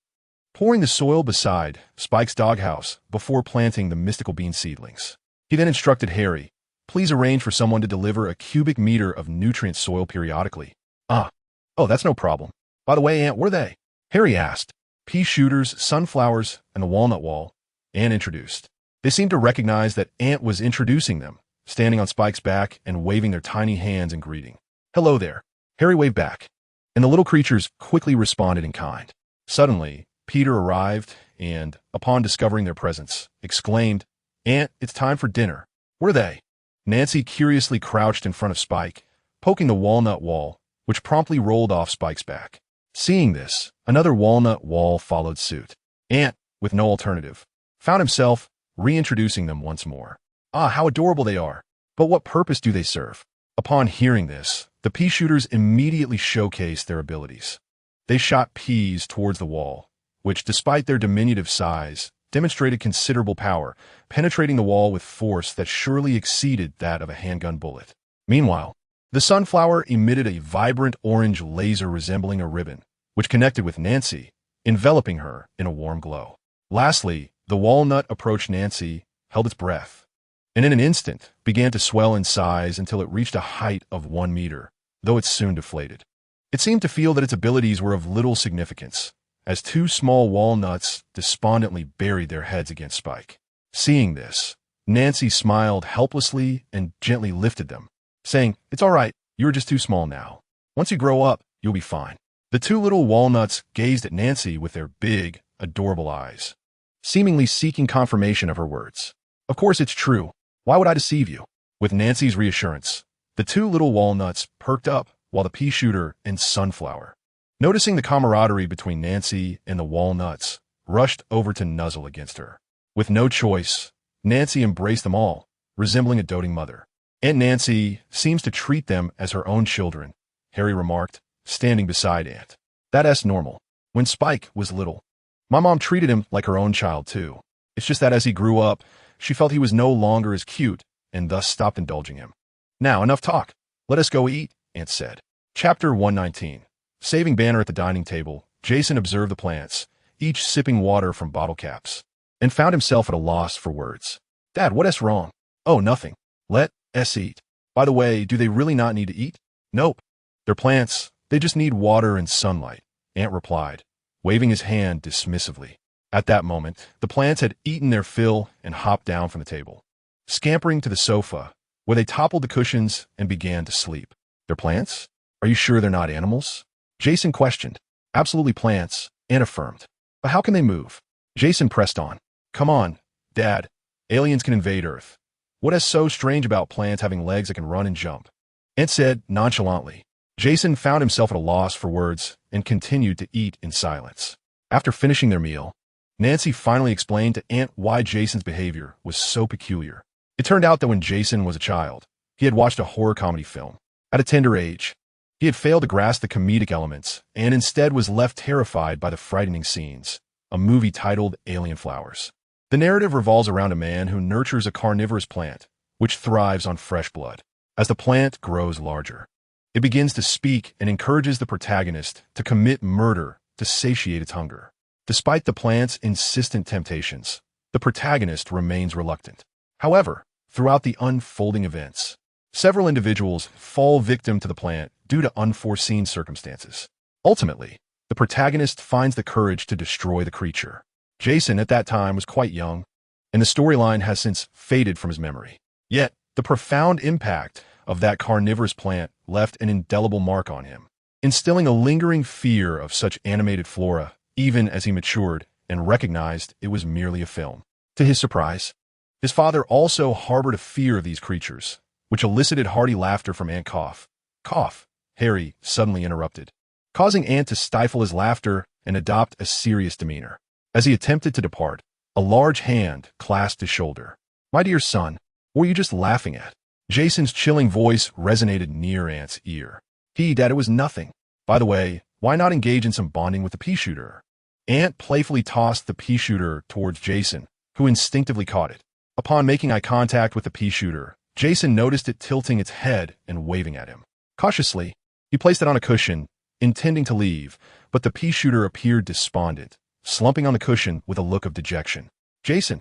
pouring the soil beside Spike's doghouse before planting the mystical bean seedlings. He then instructed Harry, "Please arrange for someone to deliver a cubic meter of nutrient soil periodically." Oh, that's no problem. By the way, Ant, what are they?" Harry asked. "Pea shooters, sunflowers, and the walnut wall," Ant introduced. They seemed to recognize that Ant was introducing them, standing on Spike's back and waving their tiny hands in greeting. "Hello there." Harry waved back, and the little creatures quickly responded in kind. Suddenly, Peter arrived and, upon discovering their presence, exclaimed, "Ant, it's time for dinner." "What are they?" Nancy curiously crouched in front of Spike, poking the walnut wall, which promptly rolled off Spike's back. Seeing this, another walnut wall followed suit. Ant, with no alternative, found himself reintroducing them once more. How adorable they are! But what purpose do they serve? Upon hearing this, the pea shooters immediately showcased their abilities. They shot peas towards the wall, which, despite their diminutive size, demonstrated considerable power, penetrating the wall with force that surely exceeded that of a handgun bullet. Meanwhile, the sunflower emitted a vibrant orange laser resembling a ribbon, which connected with Nancy, enveloping her in a warm glow. Lastly, the walnut approached Nancy, held its breath, and in an instant began to swell in size until it reached a height of 1 meter, though it soon deflated. It seemed to feel that its abilities were of little significance, as 2 small walnuts despondently buried their heads against Spike. Seeing this, Nancy smiled helplessly and gently lifted them, saying, "It's all right, you're just too small now. Once you grow up, you'll be fine." The 2 little walnuts gazed at Nancy with their big, adorable eyes, seemingly seeking confirmation of her words. "Of course it's true. Why would I deceive you?" With Nancy's reassurance, the 2 little walnuts perked up while the pea shooter and sunflower, noticing the camaraderie between Nancy and the walnuts, rushed over to nuzzle against her. With no choice, Nancy embraced them all, resembling a doting mother. "Aunt Nancy seems to treat them as her own children," Harry remarked, standing beside Ant. "That's normal. When Spike was little, my mom treated him like her own child too. It's just that as he grew up, she felt he was no longer as cute and thus stopped indulging him." "Now, enough talk. Let us go eat," Ant said. Chapter 119. Saving Banner at the dining table, Jason observed the plants, each sipping water from bottle caps, and found himself at a loss for words. "Dad, what's wrong?" "Oh, nothing. Let us eat. By the way, do they really not need to eat?" "Nope. They're plants. They just need water and sunlight," Ant replied, waving his hand dismissively. At that moment, the plants had eaten their fill and hopped down from the table, scampering to the sofa, where they toppled the cushions and began to sleep. "They're plants? Are you sure they're not animals?" Jason questioned. "Absolutely plants, Ant affirmed. But how can they move? Jason pressed on. Come on, Dad. Aliens can invade Earth. What is so strange about plants having legs that can run and jump? Ant said nonchalantly. Jason found himself at a loss for words and continued to eat in silence. After finishing their meal, Nancy finally explained to Ant why Jason's behavior was so peculiar. It turned out that when Jason was a child, he had watched a horror comedy film. At a tender age, he had failed to grasp the comedic elements and instead was left terrified by the frightening scenes. A movie titled Alien Flowers. The narrative revolves around a man who nurtures a carnivorous plant, which thrives on fresh blood. As the plant grows larger, it begins to speak and encourages the protagonist to commit murder to satiate its hunger. Despite the plant's insistent temptations, the protagonist remains reluctant. However, throughout the unfolding events, several individuals fall victim to the plant due to unforeseen circumstances. Ultimately, the protagonist finds the courage to destroy the creature. Jason at that time was quite young, and the storyline has since faded from his memory. Yet, the profound impact of that carnivorous plant left an indelible mark on him, instilling a lingering fear of such animated flora even as he matured and recognized it was merely a film. To his surprise, his father also harbored a fear of these creatures, which elicited hearty laughter from Ant. Cough, Harry suddenly interrupted, causing Ant to stifle his laughter and adopt a serious demeanor. As he attempted to depart, a large hand clasped his shoulder. My dear son, what were you just laughing at? Jason's chilling voice resonated near Ant's ear. Dad, it was nothing. By the way, why not engage in some bonding with the pea shooter? Ant playfully tossed the pea shooter towards Jason, who instinctively caught it. Upon making eye contact with the pea shooter, Jason noticed it tilting its head and waving at him. Cautiously, he placed it on a cushion, intending to leave, but the pea shooter appeared despondent, slumping on the cushion with a look of dejection. Jason!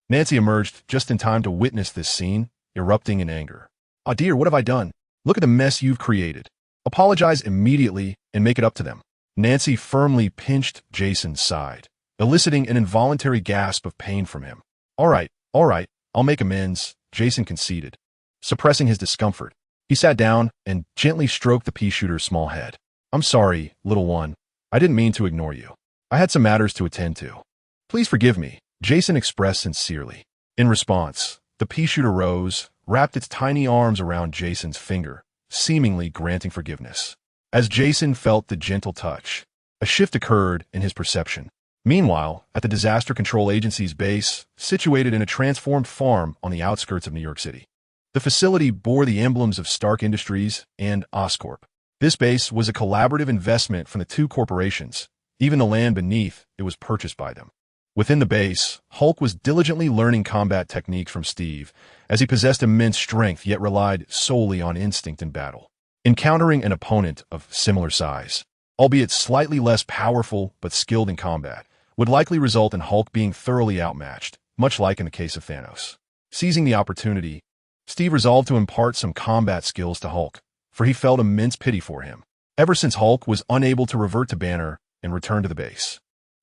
Nancy emerged just in time to witness this scene, erupting in anger. Oh dear, what have I done? Look at the mess you've created. Apologize immediately and make it up to them. Nancy firmly pinched Jason's side, eliciting an involuntary gasp of pain from him. All right, I'll make amends, Jason conceded. Suppressing his discomfort, he sat down and gently stroked the pea shooter's small head. I'm sorry, little one. I didn't mean to ignore you. I had some matters to attend to. Please forgive me, Jason expressed sincerely. In response, the pea shooter rose, wrapped its tiny arms around Jason's finger, seemingly granting forgiveness. As Jason felt the gentle touch, a shift occurred in his perception. Meanwhile, at the Disaster Control Agency's base, situated in a transformed farm on the outskirts of New York City, the facility bore the emblems of Stark Industries and Oscorp. This base was a collaborative investment from the two corporations. Even the land beneath it was purchased by them. Within the base, Hulk was diligently learning combat techniques from Steve, as he possessed immense strength yet relied solely on instinct in battle. Encountering an opponent of similar size, albeit slightly less powerful but skilled in combat, would likely result in Hulk being thoroughly outmatched, much like in the case of Thanos. Seizing the opportunity, Steve resolved to impart some combat skills to Hulk, for he felt immense pity for him, ever since Hulk was unable to revert to Banner and return to the base.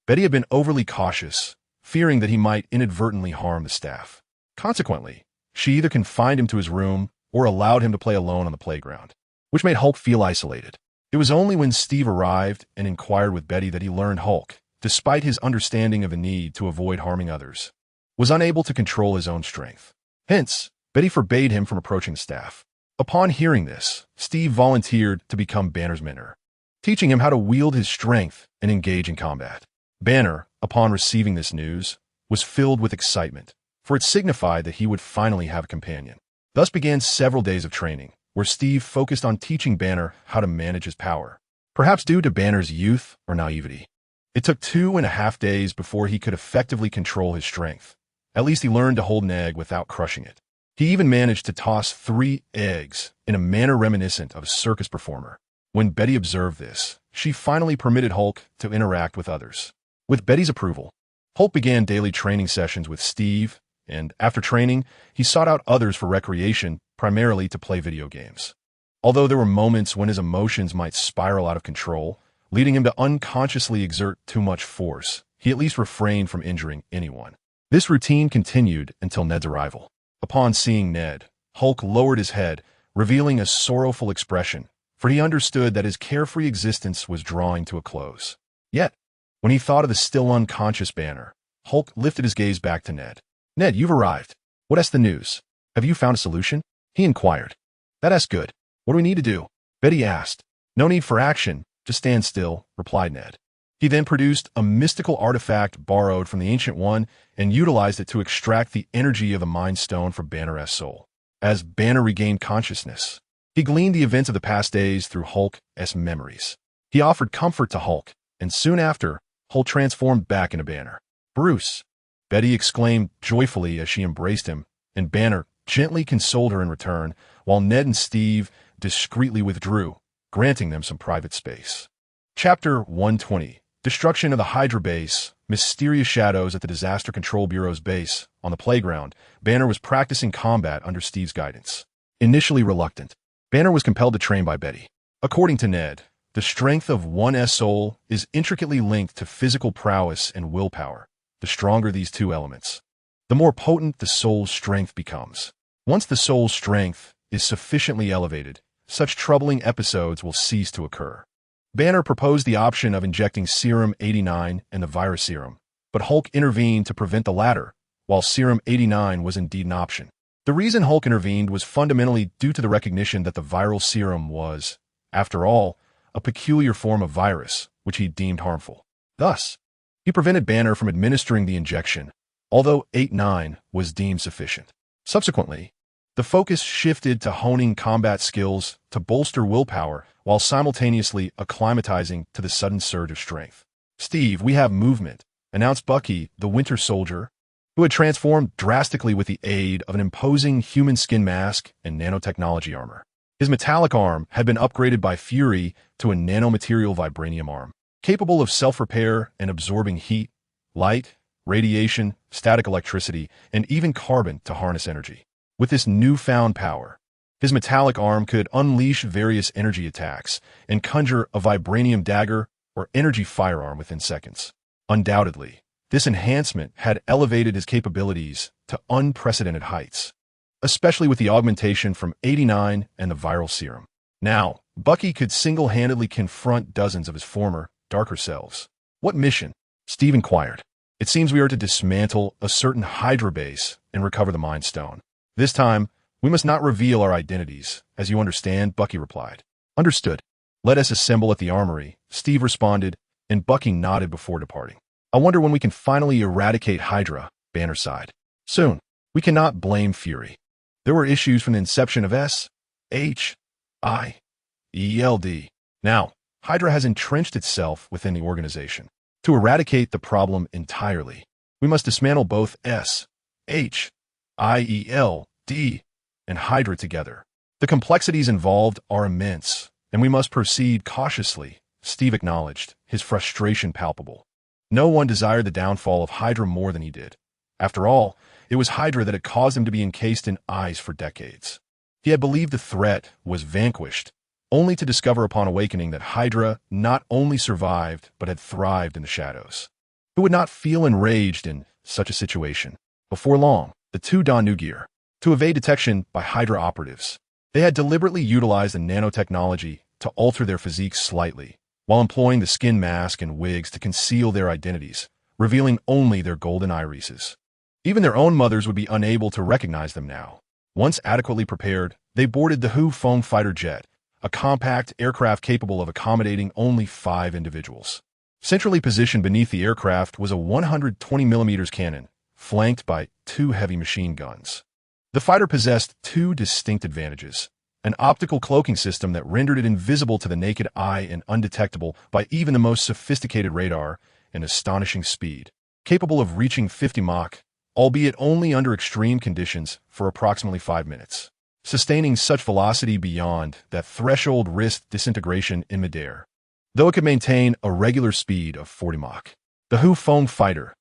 Betty had been overly cautious, fearing that he might inadvertently harm the staff. Consequently, she either confined him to his room or allowed him to play alone on the playground, which made Hulk feel isolated. It was only when Steve arrived and inquired with Betty that he learned Hulk, despite his understanding of the need to avoid harming others, was unable to control his own strength. Hence, Betty forbade him from approaching the staff. Upon hearing this, Steve volunteered to become Banner's mentor, teaching him how to wield his strength and engage in combat. Banner, upon receiving this news, was filled with excitement, for it signified that he would finally have a companion. Thus began several days of training, where Steve focused on teaching Banner how to manage his power. Perhaps due to Banner's youth or naivety, it took 2.5 days before he could effectively control his strength. At least he learned to hold an egg without crushing it. He even managed to toss 3 eggs in a manner reminiscent of a circus performer. When Betty observed this, she finally permitted Hulk to interact with others. With Betty's approval, Hulk began daily training sessions with Steve, and after training, he sought out others for recreation, primarily to play video games. Although there were moments when his emotions might spiral out of control, leading him to unconsciously exert too much force, he at least refrained from injuring anyone. This routine continued until Ned's arrival. Upon seeing Ned, Hulk lowered his head, revealing a sorrowful expression, for he understood that his carefree existence was drawing to a close. Yet, When he thought of the still unconscious Banner, Hulk lifted his gaze back to Ned. Ned, you've arrived. What's the news? Have you found a solution? He inquired. That's good. What do we need to do? Betty asked. No need for action. Just stand still, replied Ned. He then produced a mystical artifact borrowed from the Ancient One and utilized it to extract the energy of the Mind Stone from Banner's soul. As Banner regained consciousness, he gleaned the events of the past days through Hulk's memories. He offered comfort to Hulk, and soon after, Hulk transformed back into Banner. Bruce, Betty exclaimed joyfully as she embraced him, and Banner gently consoled her in return, while Ned and Steve discreetly withdrew, granting them some private space. Chapter 120. Destruction of the Hydra base. Mysterious shadows at the Disaster Control Bureau's base. On the playground, Banner was practicing combat under Steve's guidance. Initially reluctant, Banner was compelled to train by Betty. According to Ned, the strength of one's soul is intricately linked to physical prowess and willpower. The stronger these two elements, the more potent the soul's strength becomes. Once the soul's strength is sufficiently elevated, such troubling episodes will cease to occur. Banner proposed the option of injecting Serum 89 and the virus serum, but Hulk intervened to prevent the latter, while Serum 89 was indeed an option. The reason Hulk intervened was fundamentally due to the recognition that the viral serum was, after all, a peculiar form of virus, which he deemed harmful. Thus, he prevented Banner from administering the injection, although 89 was deemed sufficient. Subsequently, the focus shifted to honing combat skills to bolster willpower while simultaneously acclimatizing to the sudden surge of strength. Steve, we have movement, announced Bucky, the Winter Soldier, who had transformed drastically with the aid of an imposing human skin mask and nanotechnology armor. His metallic arm had been upgraded by Fury to a nanomaterial vibranium arm, capable of self-repair and absorbing heat, light, radiation, static electricity, and even carbon to harness energy. With this newfound power, his metallic arm could unleash various energy attacks and conjure a vibranium dagger or energy firearm within seconds. Undoubtedly, this enhancement had elevated his capabilities to unprecedented heights, especially with the augmentation from 89 and the viral serum. Now, Bucky could single-handedly confront dozens of his former, darker selves. What mission? Steve inquired. It seems we are to dismantle a certain Hydra base and recover the Mind Stone. This time, we must not reveal our identities, as you understand, Bucky replied. Understood. Let us assemble at the armory, Steve responded, and Bucky nodded before departing. I wonder when we can finally eradicate Hydra, Banner sighed. Soon. We cannot blame Fury. There were issues from the inception of S.H.I.E.L.D. Now, Hydra has entrenched itself within the organization. To eradicate the problem entirely, we must dismantle both S.H.I.E.L.D. and Hydra together. The complexities involved are immense, and we must proceed cautiously, Steve acknowledged, his frustration palpable. No one desired the downfall of Hydra more than he did. After all, it was Hydra that had caused him to be encased in ice for decades. He had believed the threat was vanquished, only to discover upon awakening that Hydra not only survived, but had thrived in the shadows. Who would not feel enraged in such a situation? Before long, the two donned new gear to evade detection by Hydra operatives. They had deliberately utilized the nanotechnology to alter their physiques slightly, while employing the skin mask and wigs to conceal their identities, revealing only their golden irises. Even their own mothers would be unable to recognize them now. Once adequately prepared, they boarded the Hu Feng fighter jet, a compact aircraft capable of accommodating only 5 individuals. Centrally positioned beneath the aircraft was a 120mm cannon, flanked by 2 heavy machine guns. The fighter possessed 2 distinct advantages: an optical cloaking system that rendered it invisible to the naked eye and undetectable by even the most sophisticated radar, and astonishing speed, capable of reaching 50 Mach, albeit only under extreme conditions, for approximately 5 minutes. Sustaining such velocity beyond that threshold risked disintegration in midair, though it could maintain a regular speed of 40 Mach. The Hu Feng fighter,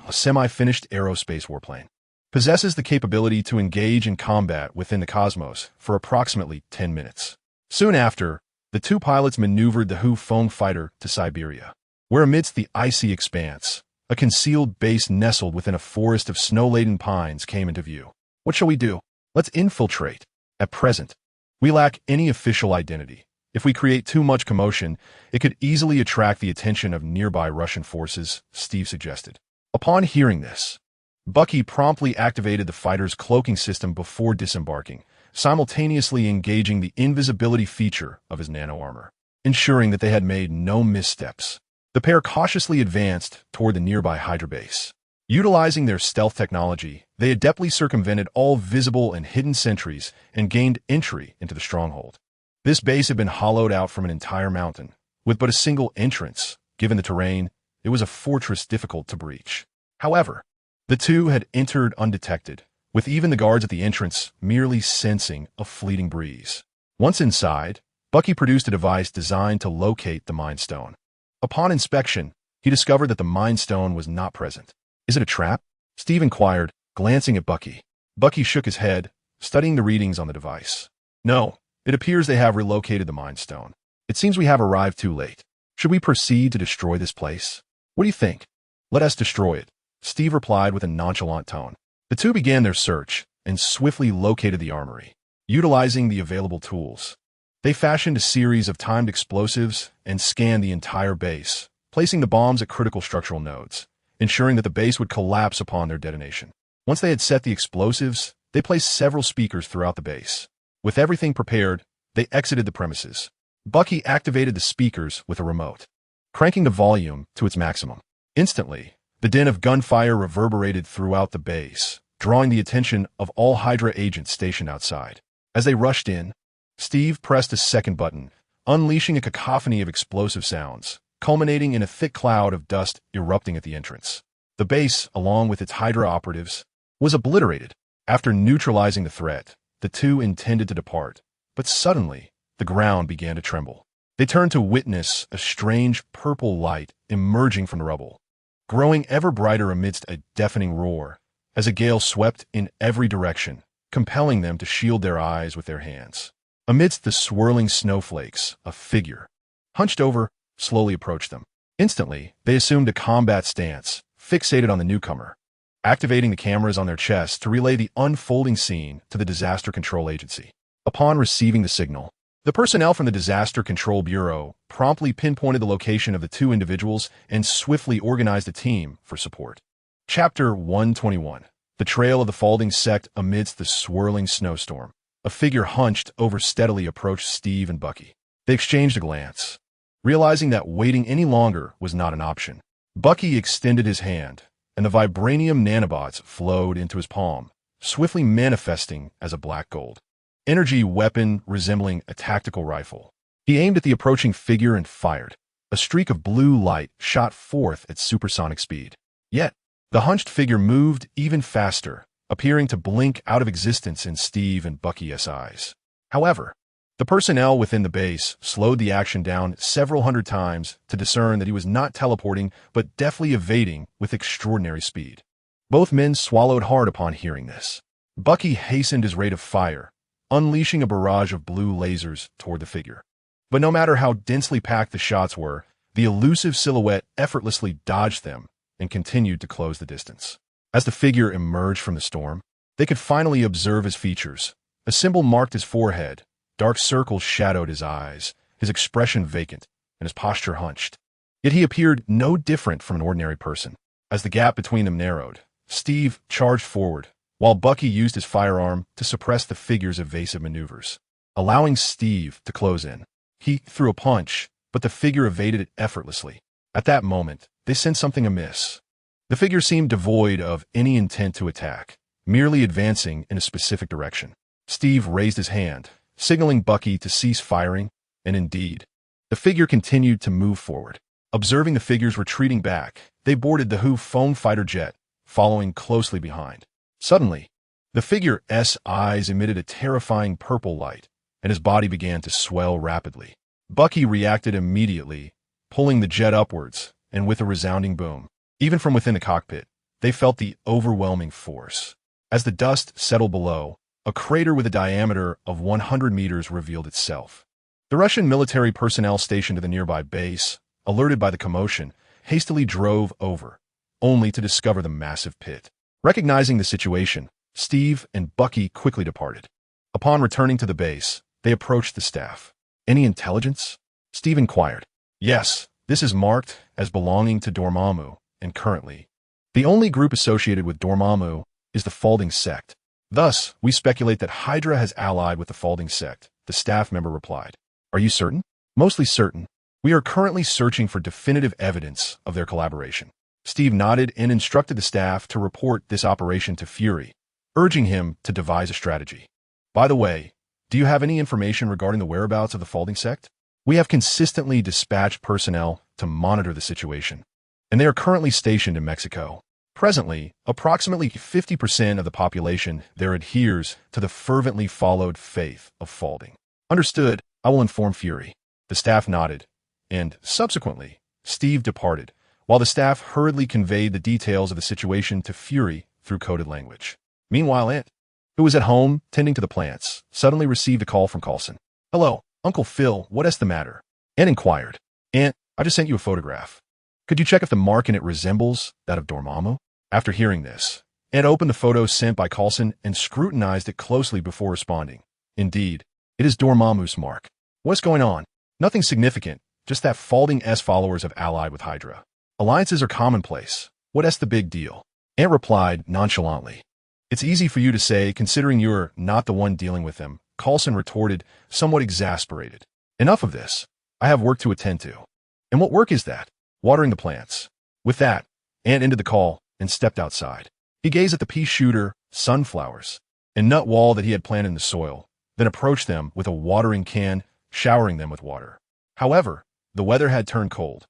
a semi-finished aerospace warplane, possesses the capability to engage in combat within the cosmos for approximately 10 minutes. Soon after, the 2 pilots maneuvered the Hu Feng fighter to Siberia, where amidst the icy expanse, a concealed base nestled within a forest of snow-laden pines came into view. What shall we do? Let's infiltrate. At present, we lack any official identity. If we create too much commotion, it could easily attract the attention of nearby Russian forces, Steve suggested. Upon hearing this, Bucky promptly activated the fighter's cloaking system before disembarking, simultaneously engaging the invisibility feature of his nano-armor, ensuring that they had made no missteps. The pair cautiously advanced toward the nearby Hydra base. Utilizing their stealth technology, they adeptly circumvented all visible and hidden sentries and gained entry into the stronghold. This base had been hollowed out from an entire mountain, with but a single entrance. Given the terrain, it was a fortress difficult to breach. However, the two had entered undetected, with even the guards at the entrance merely sensing a fleeting breeze. Once inside, Bucky produced a device designed to locate the Mind Stone. Upon inspection, he discovered that the Mind Stone was not present. "Is it a trap?" Steve inquired, glancing at Bucky. Bucky shook his head, studying the readings on the device. "No, it appears they have relocated the Mind Stone. It seems we have arrived too late. Should we proceed to destroy this place? What do you think?" "Let us destroy it," Steve replied with a nonchalant tone. The two began their search and swiftly located the armory. Utilizing the available tools, they fashioned a series of timed explosives and scanned the entire base, placing the bombs at critical structural nodes, ensuring that the base would collapse upon their detonation. Once they had set the explosives, they placed several speakers throughout the base. With everything prepared, they exited the premises. Bucky activated the speakers with a remote, cranking the volume to its maximum. Instantly, the din of gunfire reverberated throughout the base, drawing the attention of all Hydra agents stationed outside. As they rushed in, Steve pressed a second button, unleashing a cacophony of explosive sounds, culminating in a thick cloud of dust erupting at the entrance. The base, along with its Hydra operatives, was obliterated. After neutralizing the threat, the two intended to depart, but suddenly, the ground began to tremble. They turned to witness a strange purple light emerging from the rubble, growing ever brighter amidst a deafening roar, as a gale swept in every direction, compelling them to shield their eyes with their hands. Amidst the swirling snowflakes, a figure, hunched over, slowly approached them. Instantly, they assumed a combat stance, fixated on the newcomer, activating the cameras on their chests to relay the unfolding scene to the Disaster Control Agency. Upon receiving the signal, the personnel from the Disaster Control Bureau promptly pinpointed the location of the two individuals and swiftly organized a team for support. Chapter 121. The Trail of the Falling Sect amidst the swirling snowstorm. A figure hunched over steadily approached Steve and Bucky. They exchanged a glance, realizing that waiting any longer was not an option. Bucky extended his hand, and the vibranium nanobots flowed into his palm, swiftly manifesting as a black gold energy weapon resembling a tactical rifle. He aimed at the approaching figure and fired. A streak of blue light shot forth at supersonic speed. Yet, the hunched figure moved even faster, appearing to blink out of existence in Steve and Bucky's eyes. However, the personnel within the base slowed the action down several hundred times to discern that he was not teleporting but deftly evading with extraordinary speed. Both men swallowed hard upon hearing this. Bucky hastened his rate of fire, unleashing a barrage of blue lasers toward the figure. But no matter how densely packed the shots were, the elusive silhouette effortlessly dodged them and continued to close the distance. As the figure emerged from the storm, they could finally observe his features. A symbol marked his forehead, dark circles shadowed his eyes, his expression vacant, and his posture hunched. Yet he appeared no different from an ordinary person. As the gap between them narrowed, Steve charged forward, while Bucky used his firearm to suppress the figure's evasive maneuvers. Allowing Steve to close in, he threw a punch, but the figure evaded it effortlessly. At that moment, they sensed something amiss. The figure seemed devoid of any intent to attack, merely advancing in a specific direction. Steve raised his hand, signaling Bucky to cease firing, and indeed, the figure continued to move forward. Observing the figures retreating back, they boarded the Who foam fighter jet, following closely behind. Suddenly, the figure's eyes emitted a terrifying purple light, and his body began to swell rapidly. Bucky reacted immediately, pulling the jet upwards, and with a resounding boom. Even from within the cockpit, they felt the overwhelming force. As the dust settled below, a crater with a diameter of 100 meters revealed itself. The Russian military personnel stationed at the nearby base, alerted by the commotion, hastily drove over, only to discover the massive pit. Recognizing the situation, Steve and Bucky quickly departed. Upon returning to the base, they approached the staff. Any intelligence? Steve inquired. Yes, this is marked as belonging to Dormammu, and currently, the only group associated with Dormammu is the Folding Sect. Thus, we speculate that Hydra has allied with the Folding Sect, the staff member replied. Are you certain? Mostly certain. We are currently searching for definitive evidence of their collaboration. Steve nodded and instructed the staff to report this operation to Fury, urging him to devise a strategy. By the way, do you have any information regarding the whereabouts of the Folding Sect? We have consistently dispatched personnel to monitor the situation, and they are currently stationed in Mexico. Presently, approximately 50% of the population there adheres to the fervently followed faith of Folding. Understood, I will inform Fury. The staff nodded, and, subsequently, Steve departed, while the staff hurriedly conveyed the details of the situation to Fury through coded language. Meanwhile, Ant, who was at home tending to the plants, suddenly received a call from Coulson. Hello, Uncle Phil, what's the matter? Ant inquired. Ant, I just sent you a photograph. Could you check if the mark in it resembles that of Dormammu? After hearing this, Ant opened the photo sent by Coulson and scrutinized it closely before responding. Indeed, it is Dormammu's mark. What's going on? Nothing significant, just that Folding S followers have allied with Hydra. Alliances are commonplace. What's the big deal? Ant replied nonchalantly. It's easy for you to say, considering you're not the one dealing with them, Coulson retorted, somewhat exasperated. Enough of this. I have work to attend to. And what work is that? Watering the plants. With that, Ant ended the call and stepped outside. He gazed at the pea shooter, sunflowers, and nut wall that he had planted in the soil, then approached them with a watering can, showering them with water. However, the weather had turned cold,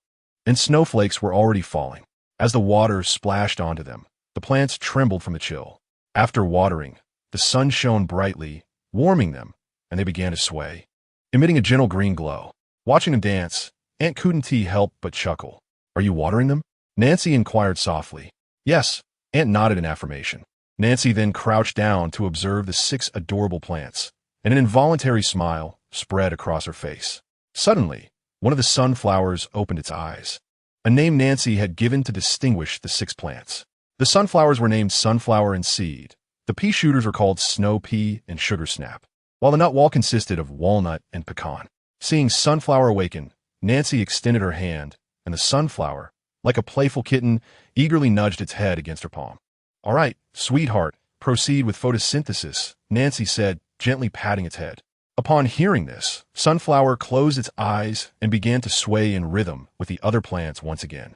and snowflakes were already falling. As the water splashed onto them, the plants trembled from the chill. After watering, the sun shone brightly, warming them, and they began to sway, emitting a gentle green glow. Watching them dance, Ant couldn't help but chuckle. Are you watering them? Nancy inquired softly. Yes, Ant nodded in affirmation. Nancy then crouched down to observe the 6 adorable plants, and an involuntary smile spread across her face. Suddenly, one of the sunflowers opened its eyes, a name Nancy had given to distinguish the 6 plants. The sunflowers were named Sunflower and Seed. The pea shooters were called Snow Pea and Sugar Snap, while the nut wall consisted of Walnut and Pecan. Seeing Sunflower awaken, Nancy extended her hand, and the sunflower, like a playful kitten, eagerly nudged its head against her palm. All right, sweetheart, proceed with photosynthesis, Nancy said, gently patting its head. Upon hearing this, Sunflower closed its eyes and began to sway in rhythm with the other plants once again.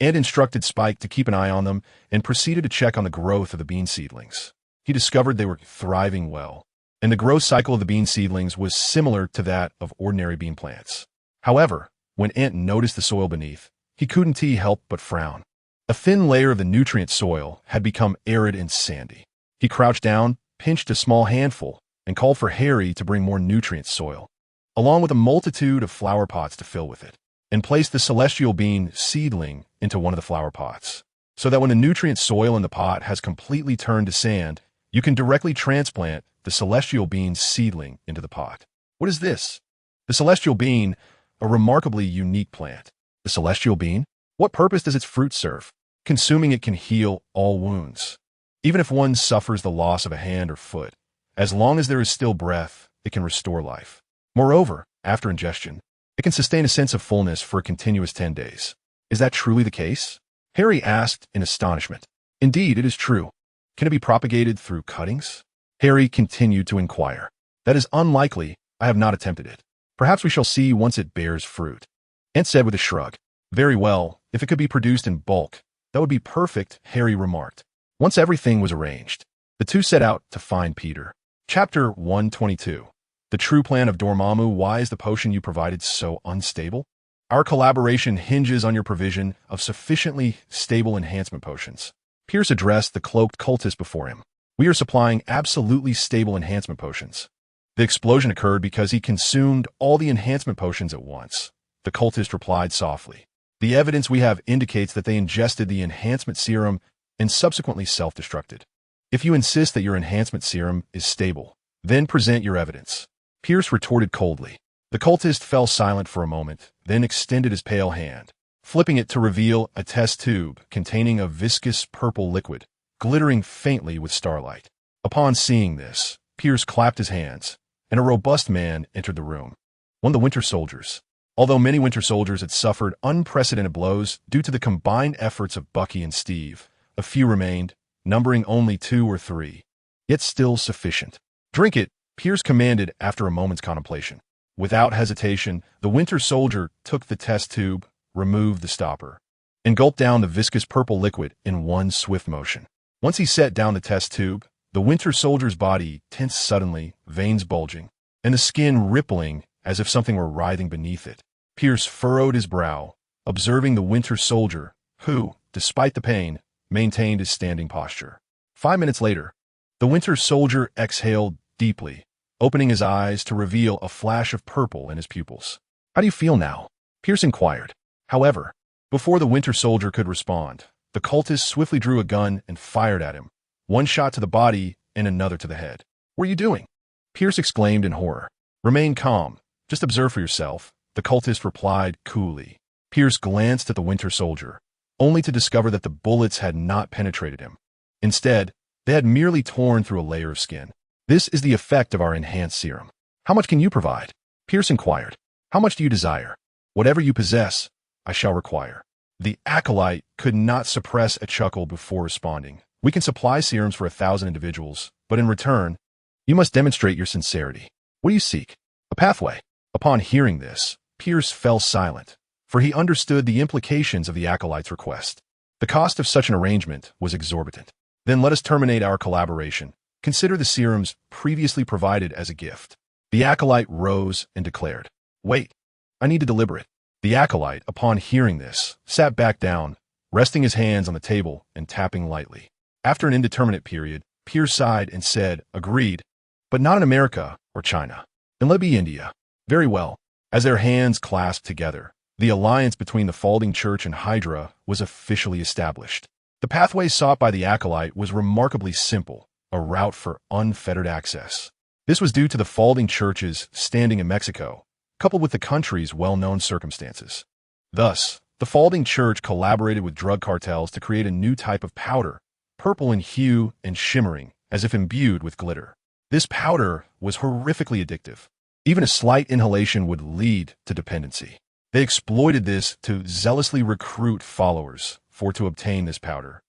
Ant instructed Spike to keep an eye on them and proceeded to check on the growth of the bean seedlings. He discovered they were thriving well, and the growth cycle of the bean seedlings was similar to that of ordinary bean plants. However, when Ant noticed the soil beneath, he couldn't help but frown. A thin layer of the nutrient soil had become arid and sandy. He crouched down, pinched a small handful, and called for Harry to bring more nutrient soil, along with a multitude of flower pots to fill with it, and placed the celestial bean seedling into one of the flower pots, so that when the nutrient soil in the pot has completely turned to sand, you can directly transplant the celestial bean seedling into the pot. What is this? The celestial bean, a remarkably unique plant. The celestial bean? What purpose does its fruit serve? Consuming it can heal all wounds. Even if one suffers the loss of a hand or foot, as long as there is still breath, it can restore life. Moreover, after ingestion, it can sustain a sense of fullness for a continuous 10 days. Is that truly the case? Harry asked in astonishment. Indeed, it is true. Can it be propagated through cuttings? Harry continued to inquire. That is unlikely. I have not attempted it. Perhaps we shall see once it bears fruit. Ant said with a shrug. Very well, if it could be produced in bulk, that would be perfect, Harry remarked. Once everything was arranged, the two set out to find Peter. Chapter 122. The true plan of Dormammu. Why is the potion you provided so unstable? Our collaboration hinges on your provision of sufficiently stable enhancement potions. Pierce addressed the cloaked cultist before him. We are supplying absolutely stable enhancement potions. The explosion occurred because he consumed all the enhancement potions at once. The cultist replied softly. The evidence we have indicates that they ingested the enhancement serum and subsequently self-destructed. If you insist that your enhancement serum is stable, then present your evidence. Pierce retorted coldly. The cultist fell silent for a moment, then extended his pale hand, flipping it to reveal a test tube containing a viscous purple liquid, glittering faintly with starlight. Upon seeing this, Pierce clapped his hands, and a robust man entered the room. One, the Winter Soldiers. Although many Winter Soldiers had suffered unprecedented blows due to the combined efforts of Bucky and Steve, a few remained, numbering only 2 or 3, yet still sufficient. Drink it, Pierce commanded after a moment's contemplation. Without hesitation, the Winter Soldier took the test tube, removed the stopper, and gulped down the viscous purple liquid in one swift motion. Once he set down the test tube, the Winter Soldier's body tensed suddenly, veins bulging, and the skin rippling as if something were writhing beneath it. Pierce furrowed his brow, observing the Winter Soldier, who, despite the pain, maintained his standing posture. 5 minutes later, the Winter Soldier exhaled deeply, opening his eyes to reveal a flash of purple in his pupils. "How do you feel now?" Pierce inquired. However, before the Winter Soldier could respond, the cultist swiftly drew a gun and fired at him, one shot to the body and another to the head. "What are you doing?" Pierce exclaimed in horror. "Remain calm. Just observe for yourself," the cultist replied coolly. Pierce glanced at the Winter Soldier, only to discover that the bullets had not penetrated him. Instead, they had merely torn through a layer of skin. "This is the effect of our enhanced serum. How much can you provide?" Pierce inquired. "How much do you desire?" "Whatever you possess, I shall require." The acolyte could not suppress a chuckle before responding. "We can supply serums for 1,000 individuals, but in return, you must demonstrate your sincerity. What do you seek?" "A pathway." Upon hearing this, Pierce fell silent, for he understood the implications of the acolyte's request. The cost of such an arrangement was exorbitant. "Then let us terminate our collaboration. Consider the serums previously provided as a gift." The acolyte rose and declared, "Wait, I need to deliberate." The acolyte, upon hearing this, sat back down, resting his hands on the table and tapping lightly. After an indeterminate period, Pierce sighed and said, "Agreed, but not in America or China. Then let it be India." "Very well." As their hands clasped together, the alliance between the Folding Church and Hydra was officially established. The pathway sought by the acolyte was remarkably simple, a route for unfettered access. This was due to the Folding Church's standing in Mexico, coupled with the country's well-known circumstances. Thus, the Folding Church collaborated with drug cartels to create a new type of powder, purple in hue and shimmering, as if imbued with glitter. This powder was horrifically addictive. Even a slight inhalation would lead to dependency. They exploited this to zealously recruit followers to obtain this powder.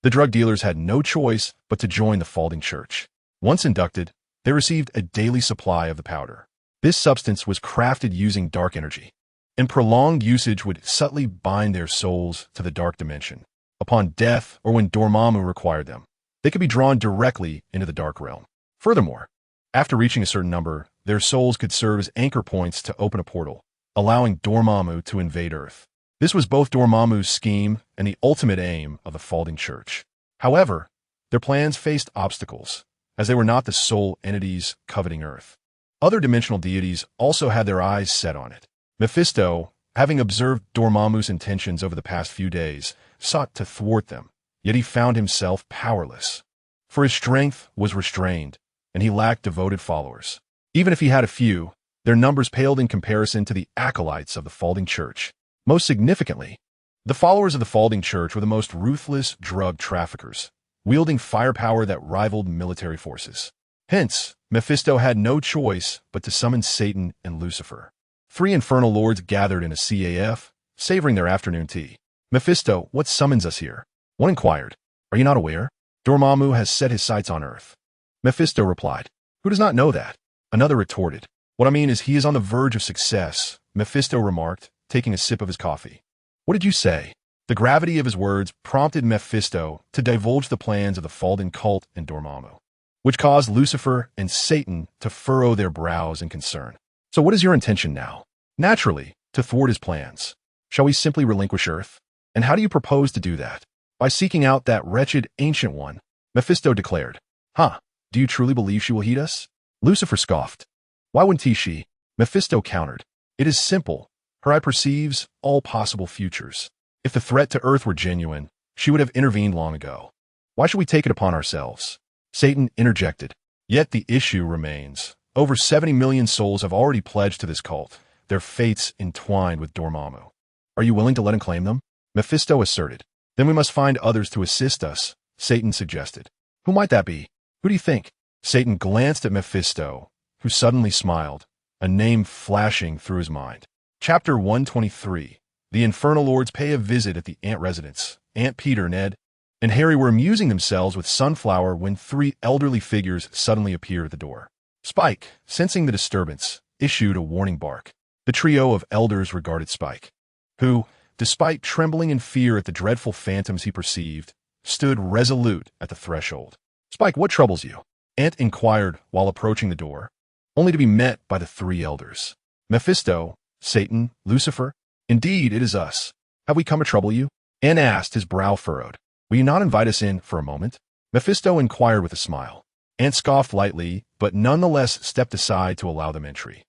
The drug dealers had no choice but to join the Folding Church. Once inducted, they received a daily supply of the powder. This substance was crafted using dark energy, and prolonged usage would subtly bind their souls to the dark dimension. Upon death or when Dormammu required them, they could be drawn directly into the dark realm. Furthermore, after reaching a certain number, their souls could serve as anchor points to open a portal, allowing Dormammu to invade Earth. This was both Dormammu's scheme and the ultimate aim of the Folding Church. However, their plans faced obstacles, as they were not the sole entities coveting Earth. Other dimensional deities also had their eyes set on it. Mephisto, having observed Dormammu's intentions over the past few days, sought to thwart them, yet he found himself powerless. For his strength was restrained, and he lacked devoted followers. Even if he had a few, their numbers paled in comparison to the acolytes of the Folding Church. Most significantly, the followers of the Folding Church were the most ruthless drug traffickers, wielding firepower that rivaled military forces. Hence, Mephisto had no choice but to summon Satan and Lucifer. 3 infernal lords gathered in a CAF, savoring their afternoon tea. "Mephisto, what summons us here?" One inquired. "Are you not aware? Dormammu has set his sights on Earth." Mephisto replied, "Who does not know that?" Another retorted, "What I mean is he is on the verge of success," Mephisto remarked, taking a sip of his coffee. "What did you say?" The gravity of his words prompted Mephisto to divulge the plans of the Folding cult and Dormammu, which caused Lucifer and Satan to furrow their brows in concern. "So what is your intention now?" "Naturally, to thwart his plans. Shall we simply relinquish Earth? And how do you propose to do that?" "By seeking out that wretched Ancient One," Mephisto declared. "Huh, do you truly believe she will heed us?" Lucifer scoffed. "Why wouldn't she?" Mephisto countered. "It is simple. Her eye perceives all possible futures. If the threat to Earth were genuine, she would have intervened long ago. Why should we take it upon ourselves?" Satan interjected. "Yet the issue remains. Over 70 million souls have already pledged to this cult, their fates entwined with Dormammu. Are you willing to let him claim them?" Mephisto asserted. "Then we must find others to assist us," Satan suggested. "Who might that be? Who do you think?" Satan glanced at Mephisto, who suddenly smiled, a name flashing through his mind. Chapter 123. The Infernal Lords pay a visit at the Ant residence. Aunt Peter, Ned, and Harry were amusing themselves with Sunflower when three elderly figures suddenly appeared at the door. Spike, sensing the disturbance, issued a warning bark. The trio of elders regarded Spike, who, despite trembling in fear at the dreadful phantoms he perceived, stood resolute at the threshold. "Spike, what troubles you?" Ant inquired while approaching the door, only to be met by the three elders. "Mephisto, Satan, Lucifer, indeed it is us. Have we come to trouble you?" Ant asked, his brow furrowed. "Will you not invite us in for a moment?" Mephisto inquired with a smile. Ant scoffed lightly, but nonetheless stepped aside to allow them entry.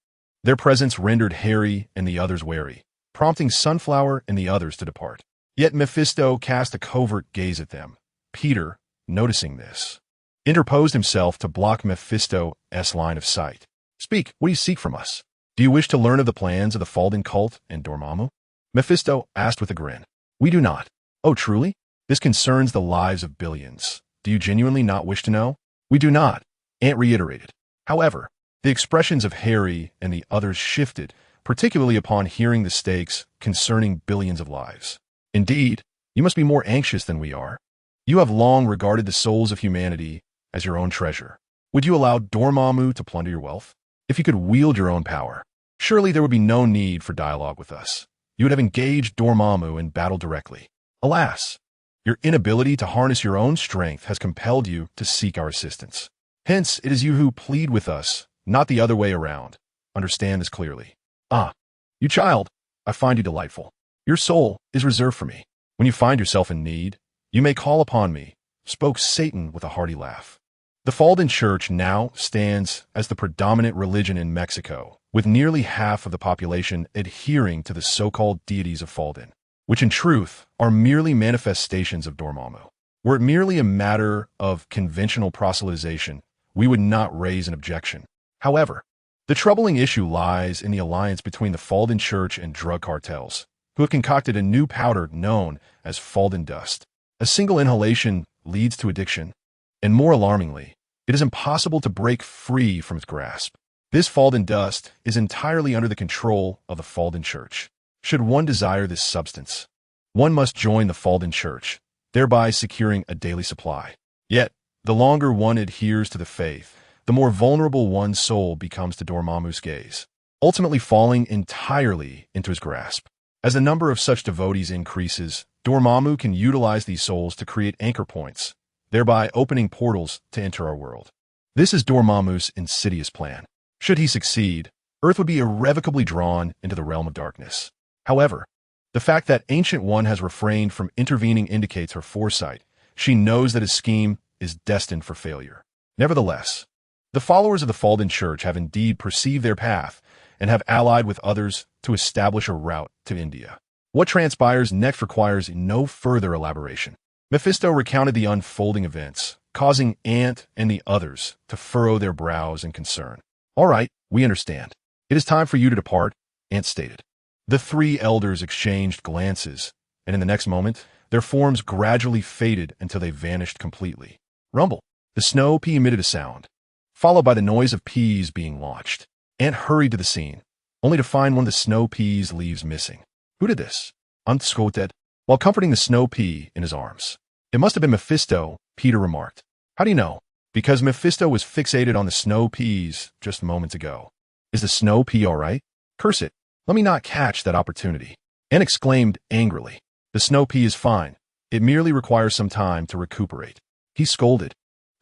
Their presence rendered Harry and the others wary, prompting Sunflower and the others to depart. Yet Mephisto cast a covert gaze at them. Peter, noticing this, interposed himself to block Mephisto's line of sight. "Speak, what do you seek from us? Do you wish to learn of the plans of the Falden cult and Dormammu?" Mephisto asked with a grin. "We do not." "Oh, truly? This concerns the lives of billions. Do you genuinely not wish to know?" "We do not," Ant reiterated. However, the expressions of Harry and the others shifted, particularly upon hearing the stakes concerning billions of lives. "Indeed, you must be more anxious than we are. You have long regarded the souls of humanity as your own treasure. Would you allow Dormammu to plunder your wealth? If you could wield your own power, surely there would be no need for dialogue with us. You would have engaged Dormammu in battle directly. Alas, your inability to harness your own strength has compelled you to seek our assistance. Hence, it is you who plead with us, not the other way around. Understand this clearly." "Ah, you child, I find you delightful. Your soul is reserved for me. When you find yourself in need, you may call upon me," spoke Satan with a hearty laugh. The Falden Church now stands as the predominant religion in Mexico, with nearly half of the population adhering to the so-called deities of Falden, which in truth are merely manifestations of Dormammu. Were it merely a matter of conventional proselytization, we would not raise an objection. However, the troubling issue lies in the alliance between the Falden Church and drug cartels, who have concocted a new powder known as Falden dust. A single inhalation leads to addiction, and more alarmingly, it is impossible to break free from its grasp. This Falden dust is entirely under the control of the Falden Church. Should one desire this substance, one must join the Falden Church, thereby securing a daily supply. Yet, the longer one adheres to the faith, the more vulnerable one's soul becomes to Dormammu's gaze, ultimately falling entirely into his grasp. As the number of such devotees increases, Dormammu can utilize these souls to create anchor points, thereby opening portals to enter our world. This is Dormammu's insidious plan. Should he succeed, Earth would be irrevocably drawn into the realm of darkness. However, the fact that Ancient One has refrained from intervening indicates her foresight. She knows that his scheme is destined for failure. Nevertheless, the followers of the Falden Church have indeed perceived their path and have allied with others to establish a route to India. What transpires next requires no further elaboration. Mephisto recounted the unfolding events, causing Ant and the others to furrow their brows in concern. "All right, we understand. It is time for you to depart," Ant stated. The three elders exchanged glances, and in the next moment, their forms gradually faded until they vanished completely. Rumble. The snow pea emitted a sound, followed by the noise of peas being launched. Ant hurried to the scene, only to find one of the snow peas' leaves missing. "Who did this?" Ant scolded, while comforting the snow pea in his arms. "It must have been Mephisto," Peter remarked. "How do you know?" "Because Mephisto was fixated on the snow peas just moments ago." "Is the snow pea all right?" "Curse it, let me not catch that opportunity." Ant exclaimed angrily. "The snow pea is fine. It merely requires some time to recuperate." He scolded,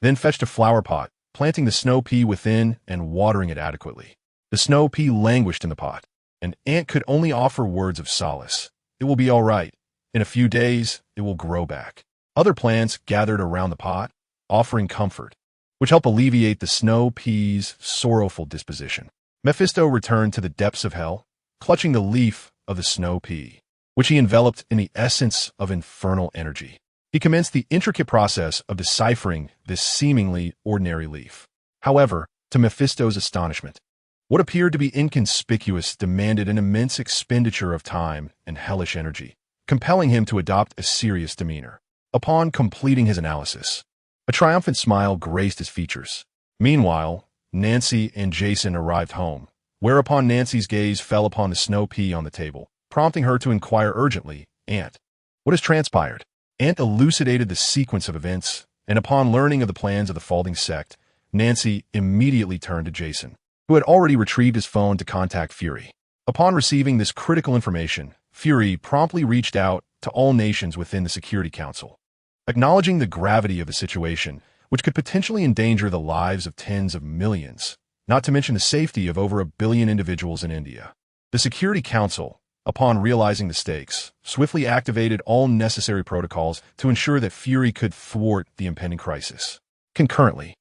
then fetched a flower pot, planting the snow pea within and watering it adequately. The snow pea languished in the pot, and Ant could only offer words of solace. "It will be all right. In a few days, it will grow back." Other plants gathered around the pot, offering comfort, which helped alleviate the snow pea's sorrowful disposition. Mephisto returned to the depths of hell, clutching the leaf of the snow pea, which he enveloped in the essence of infernal energy. He commenced the intricate process of deciphering this seemingly ordinary leaf. However, to Mephisto's astonishment, what appeared to be inconspicuous demanded an immense expenditure of time and hellish energy, compelling him to adopt a serious demeanor. Upon completing his analysis, a triumphant smile graced his features. Meanwhile, Nancy and Jason arrived home, whereupon Nancy's gaze fell upon the snow pea on the table, prompting her to inquire urgently, "Ant, what has transpired?" Ant elucidated the sequence of events, and upon learning of the plans of the Falding sect, Nancy immediately turned to Jason, who had already retrieved his phone to contact Fury. Upon receiving this critical information, Fury promptly reached out to all nations within the Security Council, acknowledging the gravity of the situation, which could potentially endanger the lives of tens of millions, not to mention the safety of over 1 billion individuals in India. The Security Council, upon realizing the stakes, swiftly activated all necessary protocols to ensure that Fury could thwart the impending crisis. Concurrently,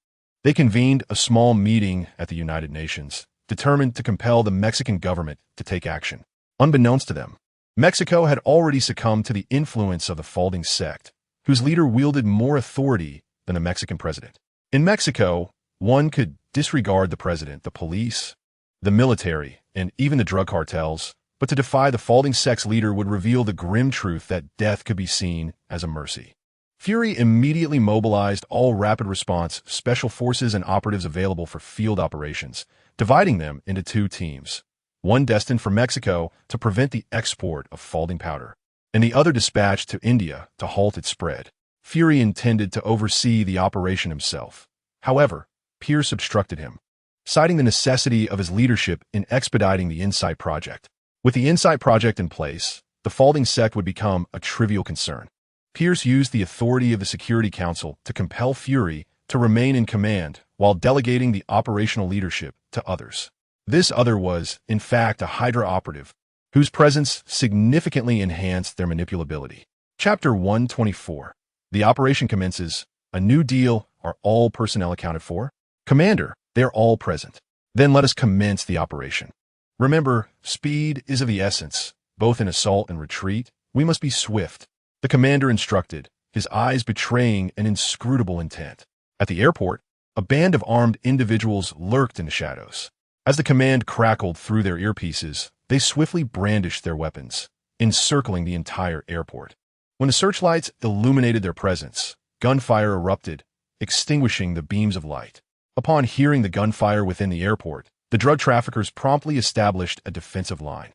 they convened a small meeting at the United Nations, determined to compel the Mexican government to take action. Unbeknownst to them, Mexico had already succumbed to the influence of the Falding sect, whose leader wielded more authority than the Mexican president. In Mexico, one could disregard the president, the police, the military, and even the drug cartels, but to defy the Falding sect's leader would reveal the grim truth that death could be seen as a mercy. Fury immediately mobilized all rapid response special forces and operatives available for field operations, dividing them into 2 teams, one destined for Mexico to prevent the export of Falding powder, and the other dispatched to India to halt its spread. Fury intended to oversee the operation himself. However, Pierce obstructed him, citing the necessity of his leadership in expediting the Insight Project. With the Insight Project in place, the Falding sect would become a trivial concern. Pierce used the authority of the Security Council to compel Fury to remain in command while delegating the operational leadership to others. This other was, in fact, a Hydra operative, whose presence significantly enhanced their manipulability. Chapter 124. The operation commences. A new deal. Are all personnel accounted for? Commander, they are all present. Then let us commence the operation. Remember, speed is of the essence. Both in assault and retreat, we must be swift. The commander instructed, his eyes betraying an inscrutable intent. At the airport, a band of armed individuals lurked in the shadows. As the command crackled through their earpieces, they swiftly brandished their weapons, encircling the entire airport. When the searchlights illuminated their presence, gunfire erupted, extinguishing the beams of light. Upon hearing the gunfire within the airport, the drug traffickers promptly established a defensive line.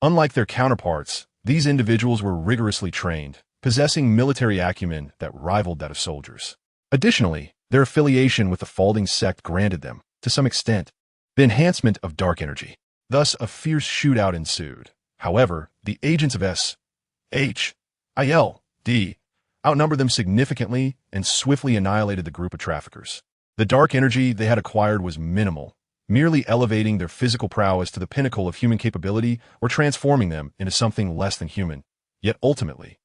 Unlike their counterparts, these individuals were rigorously trained, possessing military acumen that rivaled that of soldiers. Additionally, their affiliation with the Falding sect granted them, to some extent, the enhancement of dark energy. Thus, a fierce shootout ensued. However, the agents of S.H.I.E.L.D. outnumbered them significantly and swiftly annihilated the group of traffickers. The dark energy they had acquired was minimal, merely elevating their physical prowess to the pinnacle of human capability or transforming them into something less than human. Yet ultimately,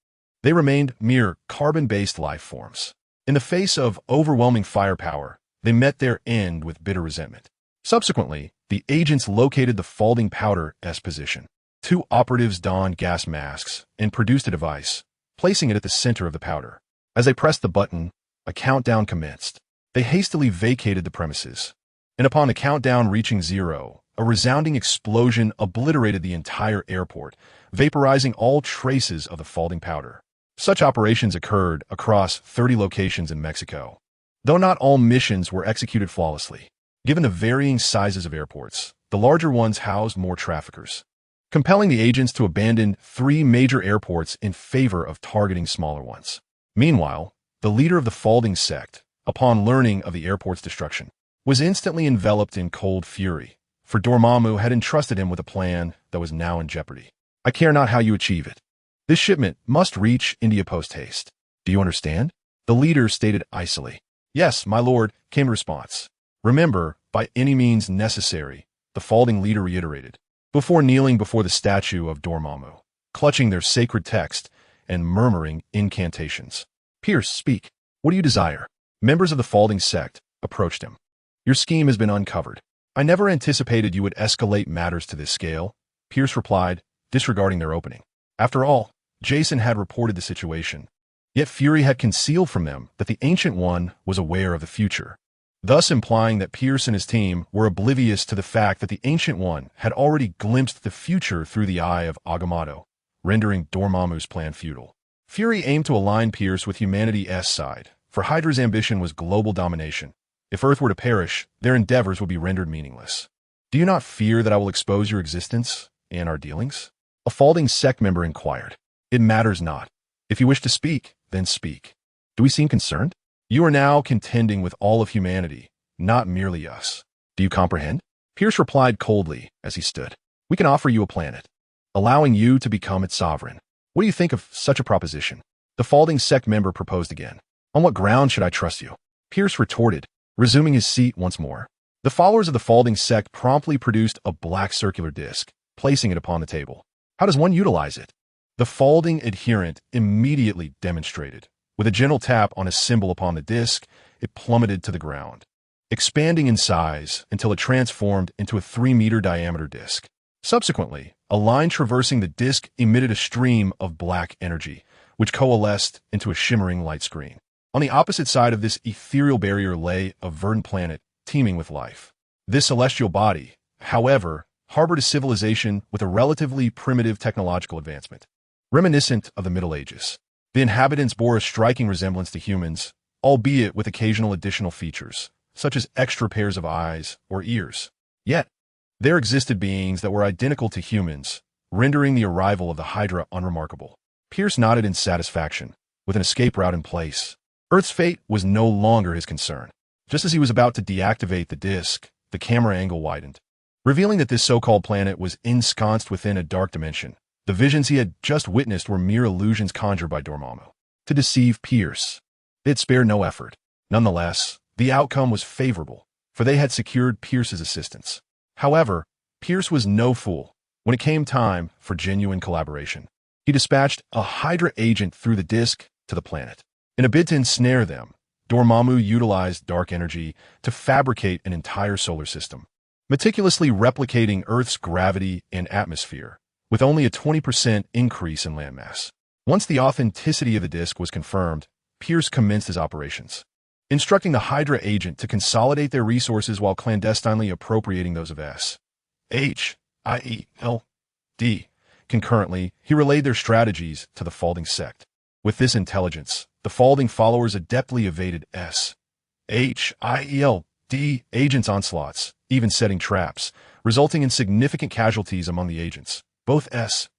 they remained mere carbon-based life forms. In the face of overwhelming firepower, they met their end with bitter resentment. Subsequently, the agents located the Falding powder's position. 2 operatives donned gas masks and produced a device, placing it at the center of the powder. As they pressed the button, a countdown commenced. They hastily vacated the premises, and upon the countdown reaching 0, a resounding explosion obliterated the entire airport, vaporizing all traces of the Falding powder. Such operations occurred across 30 locations in Mexico, though not all missions were executed flawlessly. Given the varying sizes of airports, the larger ones housed more traffickers, compelling the agents to abandon 3 major airports in favor of targeting smaller ones. Meanwhile, the leader of the Falding sect, upon learning of the airport's destruction, was instantly enveloped in cold fury, for Dormammu had entrusted him with a plan that was now in jeopardy. I care not how you achieve it. This shipment must reach India post-haste. Do you understand? The leader stated icily. Yes, my lord, came a response. Remember, by any means necessary, the Falding leader reiterated, before kneeling before the statue of Dormammu, clutching their sacred text and murmuring incantations. Pierce, speak. What do you desire? Members of the Falding sect approached him. Your scheme has been uncovered. I never anticipated you would escalate matters to this scale, Pierce replied, disregarding their opening. After all, Jason had reported the situation, yet Fury had concealed from them that the Ancient One was aware of the future, thus implying that Pierce and his team were oblivious to the fact that the Ancient One had already glimpsed the future through the eye of Agamotto, rendering Dormammu's plan futile. Fury aimed to align Pierce with humanity's side, for Hydra's ambition was global domination. If Earth were to perish, their endeavors would be rendered meaningless. Do you not fear that I will expose your existence and our dealings? A folding sect member inquired. It matters not. If you wish to speak, then speak. Do we seem concerned? You are now contending with all of humanity, not merely us. Do you comprehend? Pierce replied coldly as he stood. We can offer you a planet, allowing you to become its sovereign. What do you think of such a proposition? The folding sect member proposed again. On what ground should I trust you? Pierce retorted, resuming his seat once more. The followers of the folding sect promptly produced a black circular disc, placing it upon the table. How does one utilize it? The folding adherent immediately demonstrated. With a gentle tap on a symbol upon the disc, it plummeted to the ground, expanding in size until it transformed into a 3-meter diameter disc. Subsequently, a line traversing the disc emitted a stream of black energy, which coalesced into a shimmering light screen. On the opposite side of this ethereal barrier lay a verdant planet teeming with life. This celestial body, however, harbored a civilization with a relatively primitive technological advancement, reminiscent of the Middle Ages. The inhabitants bore a striking resemblance to humans, albeit with occasional additional features, such as extra pairs of eyes or ears. Yet, there existed beings that were identical to humans, rendering the arrival of the Hydra unremarkable. Pierce nodded in satisfaction, with an escape route in place. Earth's fate was no longer his concern. Just as he was about to deactivate the disk, the camera angle widened, revealing that this so-called planet was ensconced within a dark dimension. The visions he had just witnessed were mere illusions conjured by Dormammu to deceive Pierce. They had spared no effort. Nonetheless, the outcome was favorable, for they had secured Pierce's assistance. However, Pierce was no fool. When it came time for genuine collaboration, he dispatched a Hydra agent through the disk to the planet. In a bid to ensnare them, Dormammu utilized dark energy to fabricate an entire solar system, meticulously replicating Earth's gravity and atmosphere, with only a 20% increase in landmass. Once the authenticity of the disk was confirmed, Pierce commenced his operations, instructing the Hydra agent to consolidate their resources while clandestinely appropriating those of S.H.I.E.L.D. Concurrently, he relayed their strategies to the folding sect. With this intelligence, the folding followers adeptly evaded S.H.I.E.L.D. agents' onslaughts, even setting traps, resulting in significant casualties among the agents, both S.H.I.E.L.D.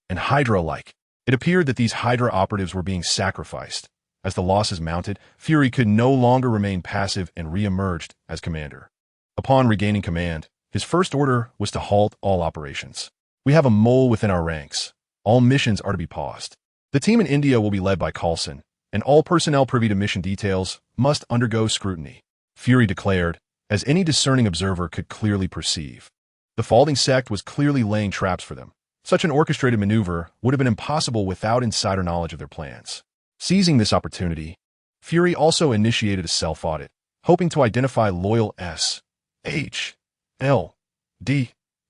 and Hydra alike. It appeared that these Hydra operatives were being sacrificed. As the losses mounted, Fury could no longer remain passive and re-emerged as commander. Upon regaining command, his first order was to halt all operations. We have a mole within our ranks. All missions are to be paused. The team in India will be led by Coulson, and all personnel privy to mission details must undergo scrutiny, Fury declared, as any discerning observer could clearly perceive. The folding sect was clearly laying traps for them. Such an orchestrated maneuver would have been impossible without insider knowledge of their plans. Seizing this opportunity, Fury also initiated a self-audit, hoping to identify loyal S.H.I.E.L.D.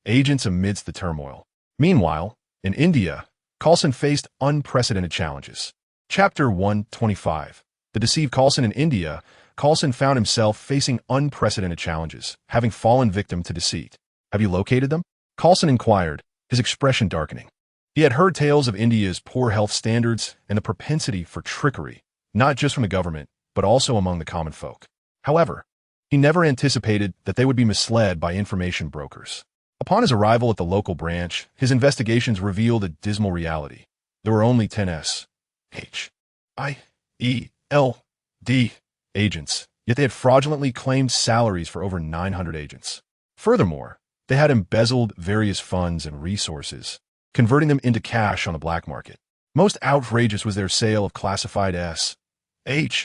agents amidst the turmoil. Meanwhile, in India, Coulson faced unprecedented challenges. Chapter 125. To deceive Coulson in India, Coulson found himself facing unprecedented challenges, having fallen victim to deceit. Have you located them? Coulson inquired, his expression darkening. He had heard tales of India's poor health standards and the propensity for trickery, not just from the government, but also among the common folk. However, he never anticipated that they would be misled by information brokers. Upon his arrival at the local branch, his investigations revealed a dismal reality. There were only 10 S.H.I.E.L.D. agents, yet they had fraudulently claimed salaries for over 900 agents. Furthermore, they had embezzled various funds and resources, converting them into cash on the black market. Most outrageous was their sale of classified S.H.I.E.L.D.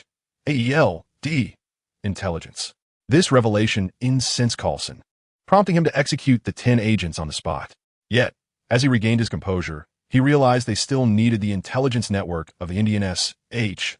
intelligence. This revelation incensed Coulson, prompting him to execute the 10 agents on the spot. Yet, as he regained his composure, he realized they still needed the intelligence network of the Indian S.H.I.E.L.D.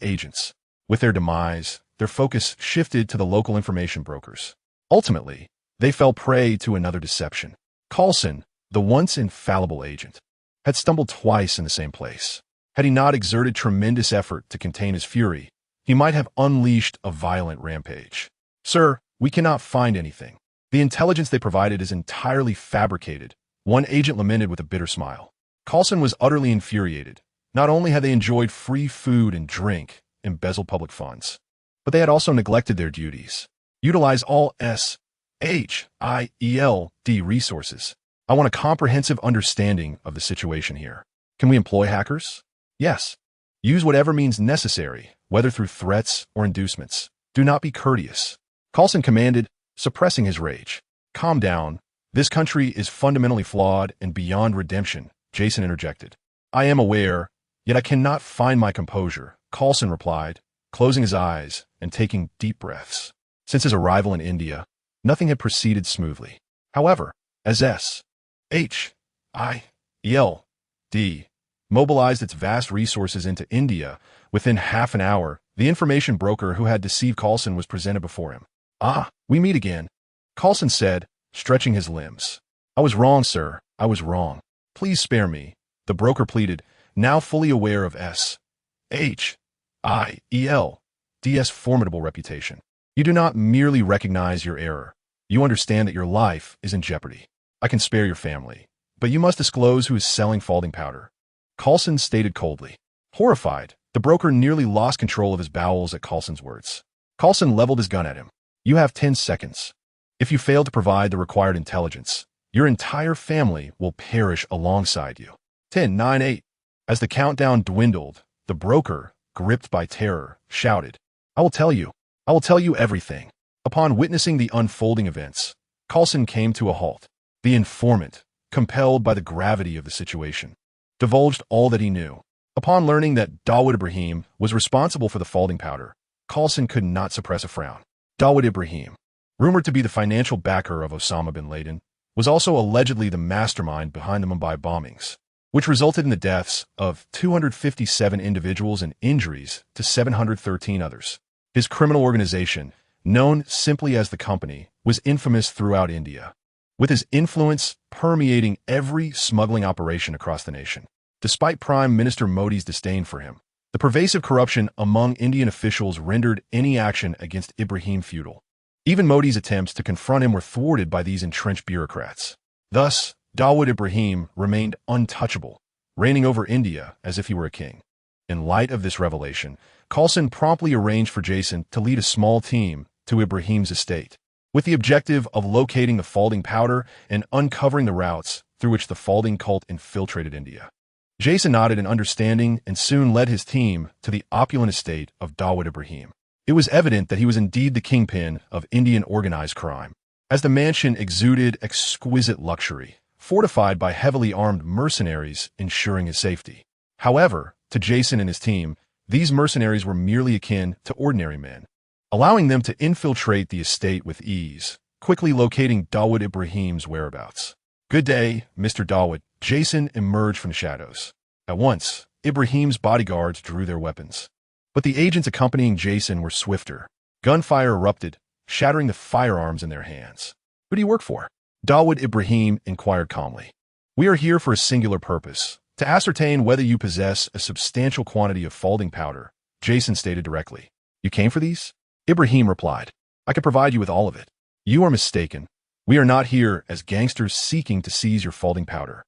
agents. With their demise, their focus shifted to the local information brokers. Ultimately, they fell prey to another deception. Coulson, the once infallible agent, had stumbled twice in the same place. Had he not exerted tremendous effort to contain his fury, he might have unleashed a violent rampage. Sir, we cannot find anything. The intelligence they provided is entirely fabricated, one agent lamented with a bitter smile. Coulson was utterly infuriated. Not only had they enjoyed free food and drink, embezzled public funds, But they had also neglected their duties. Utilize all S.H.I.E.L.D resources. I want a comprehensive understanding of the situation here. Can we employ hackers? Yes. Use whatever means necessary, whether through threats or inducements. Do not be courteous. Coulson commanded, suppressing his rage. Calm down. This country is fundamentally flawed and beyond redemption, Jason interjected. I am aware, yet I cannot find my composure, Coulson replied, closing his eyes and taking deep breaths. Since his arrival in India, nothing had proceeded smoothly. However, as S.H.I.E.L.D mobilized its vast resources into India, within half an hour, the information broker who had deceived Coulson was presented before him. Ah, we meet again, Coulson said, stretching his limbs. I was wrong, sir. I was wrong. Please spare me, the broker pleaded, now fully aware of S.H.I.E.L.D's formidable reputation. You do not merely recognize your error. You understand that your life is in jeopardy. I can spare your family, but you must disclose who is selling folding powder. Coulson stated coldly. Horrified, the broker nearly lost control of his bowels at Coulson's words. Coulson leveled his gun at him. You have 10 seconds. If you fail to provide the required intelligence, your entire family will perish alongside you. 10, 9, 8. As the countdown dwindled, the broker, gripped by terror, shouted, I will tell you everything. Upon witnessing the unfolding events, Coulson came to a halt. The informant, compelled by the gravity of the situation, divulged all that he knew. Upon learning that Dawood Ibrahim was responsible for the folding powder, Coulson could not suppress a frown. Dawood Ibrahim, rumored to be the financial backer of Osama bin Laden, was also allegedly the mastermind behind the Mumbai bombings, which resulted in the deaths of 257 individuals and injuries to 713 others. His criminal organization, known simply as the Company, was infamous throughout India, with his influence permeating every smuggling operation across the nation. Despite Prime Minister Modi's disdain for him, the pervasive corruption among Indian officials rendered any action against Ibrahim futile. Even Modi's attempts to confront him were thwarted by these entrenched bureaucrats. Thus, Dawood Ibrahim remained untouchable, reigning over India as if he were a king. In light of this revelation, Coulson promptly arranged for Jason to lead a small team to Ibrahim's estate, with the objective of locating the folding powder and uncovering the routes through which the folding cult infiltrated India. Jason nodded in understanding and soon led his team to the opulent estate of Dawood Ibrahim. It was evident that he was indeed the kingpin of Indian organized crime, as the mansion exuded exquisite luxury, fortified by heavily armed mercenaries ensuring his safety. However, to Jason and his team, these mercenaries were merely akin to ordinary men, allowing them to infiltrate the estate with ease, quickly locating Dawood Ibrahim's whereabouts. Good day, Mr. Dawood. Jason emerged from the shadows. At once, Ibrahim's bodyguards drew their weapons. But the agents accompanying Jason were swifter. Gunfire erupted, shattering the firearms in their hands. Who do you work for? Dawood Ibrahim inquired calmly. We are here for a singular purpose, to ascertain whether you possess a substantial quantity of folding powder, Jason stated directly. You came for these? Ibrahim replied. I can provide you with all of it. You are mistaken. We are not here as gangsters seeking to seize your folding powder.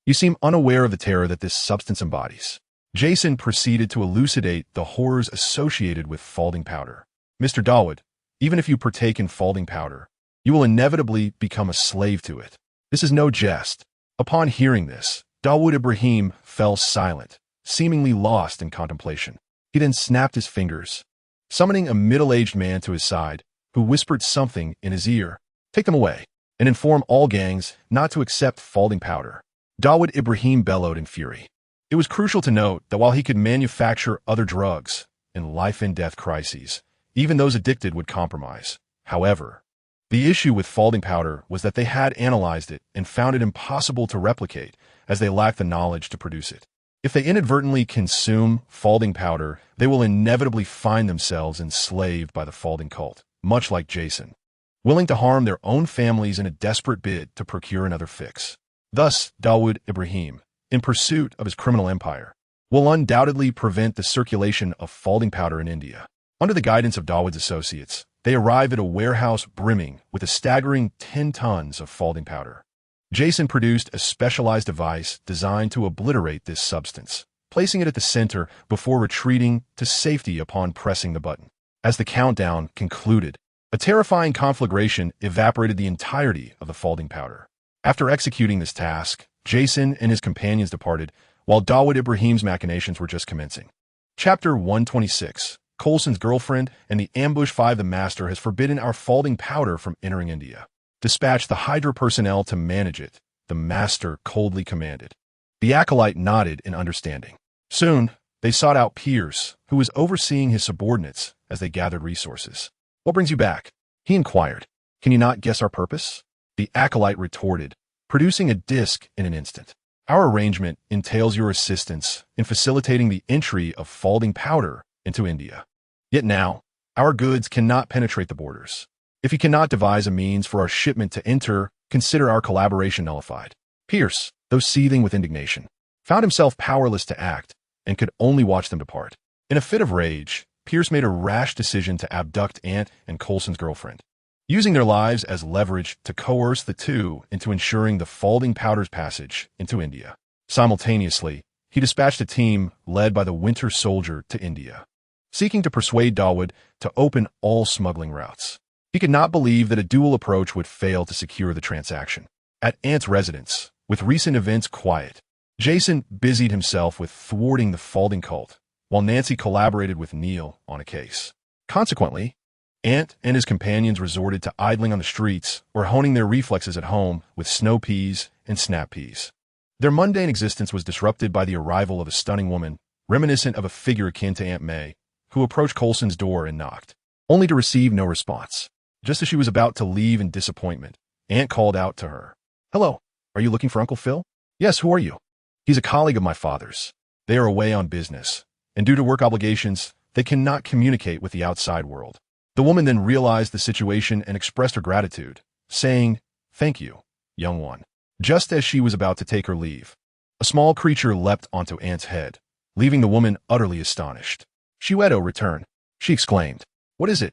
You seem unaware of the terror that this substance embodies. Jason proceeded to elucidate the horrors associated with folding powder. Mr. Dawood, even if you partake in folding powder, you will inevitably become a slave to it. This is no jest. Upon hearing this, Dawood Ibrahim fell silent, seemingly lost in contemplation. He then snapped his fingers, summoning a middle-aged man to his side, who whispered something in his ear. Take them away, and inform all gangs not to accept folding powder. Dawood Ibrahim bellowed in fury. It was crucial to note that while he could manufacture other drugs in life-and-death crises, even those addicted would compromise. However, the issue with folding powder was that they had analyzed it and found it impossible to replicate, as they lacked the knowledge to produce it. If they inadvertently consume folding powder, they will inevitably find themselves enslaved by the folding cult, much like Jason, willing to harm their own families in a desperate bid to procure another fix. Thus, Dawood Ibrahim, in pursuit of his criminal empire, will undoubtedly prevent the circulation of folding powder in India. Under the guidance of Dawood's associates, they arrive at a warehouse brimming with a staggering 10 tons of folding powder. Jason produced a specialized device designed to obliterate this substance, placing it at the center before retreating to safety upon pressing the button. As the countdown concluded, a terrifying conflagration evaporated the entirety of the folding powder. After executing this task, Jason and his companions departed, while Dawood Ibrahim's machinations were just commencing. Chapter 126. Coulson's girlfriend and the ambush 5. The master has forbidden our folding powder from entering India. Dispatch the Hydra personnel to manage it, the master coldly commanded. The acolyte nodded in understanding. Soon, they sought out Pierce, who was overseeing his subordinates as they gathered resources. What brings you back? He inquired. Can you not guess our purpose? The acolyte retorted, producing a disc in an instant. Our arrangement entails your assistance in facilitating the entry of folding powder into India. Yet now, our goods cannot penetrate the borders. If you cannot devise a means for our shipment to enter, consider our collaboration nullified. Pierce, though seething with indignation, found himself powerless to act and could only watch them depart. In a fit of rage, Pierce made a rash decision to abduct Ant and Coulson's girlfriend, using their lives as leverage to coerce the two into ensuring the folding powder's passage into India. Simultaneously, he dispatched a team led by the Winter Soldier to India, seeking to persuade Dawood to open all smuggling routes. He could not believe that a dual approach would fail to secure the transaction. At Ant's residence, with recent events quiet, Jason busied himself with thwarting the folding cult, while Nancy collaborated with Neil on a case. Consequently, Ant and his companions resorted to idling on the streets or honing their reflexes at home with snow peas and snap peas. Their mundane existence was disrupted by the arrival of a stunning woman, reminiscent of a figure akin to Aunt May, who approached Coulson's door and knocked, only to receive no response. Just as she was about to leave in disappointment, Ant called out to her. Hello, are you looking for Uncle Phil? Yes, who are you? He's a colleague of my father's. They are away on business, and due to work obligations, they cannot communicate with the outside world. The woman then realized the situation and expressed her gratitude, saying, Thank you, young one. Just as she was about to take her leave, a small creature leapt onto Ant's head, leaving the woman utterly astonished. S.H.I.E.L.D. return, she exclaimed. What is it?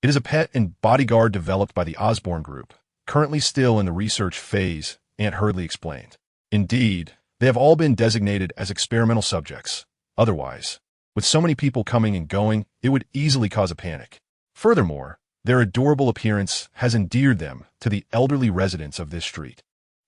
It is a pet and bodyguard developed by the Osborne Group, currently still in the research phase, Aunt Hurley explained. Indeed, they have all been designated as experimental subjects. Otherwise, with so many people coming and going, it would easily cause a panic. Furthermore, their adorable appearance has endeared them to the elderly residents of this street,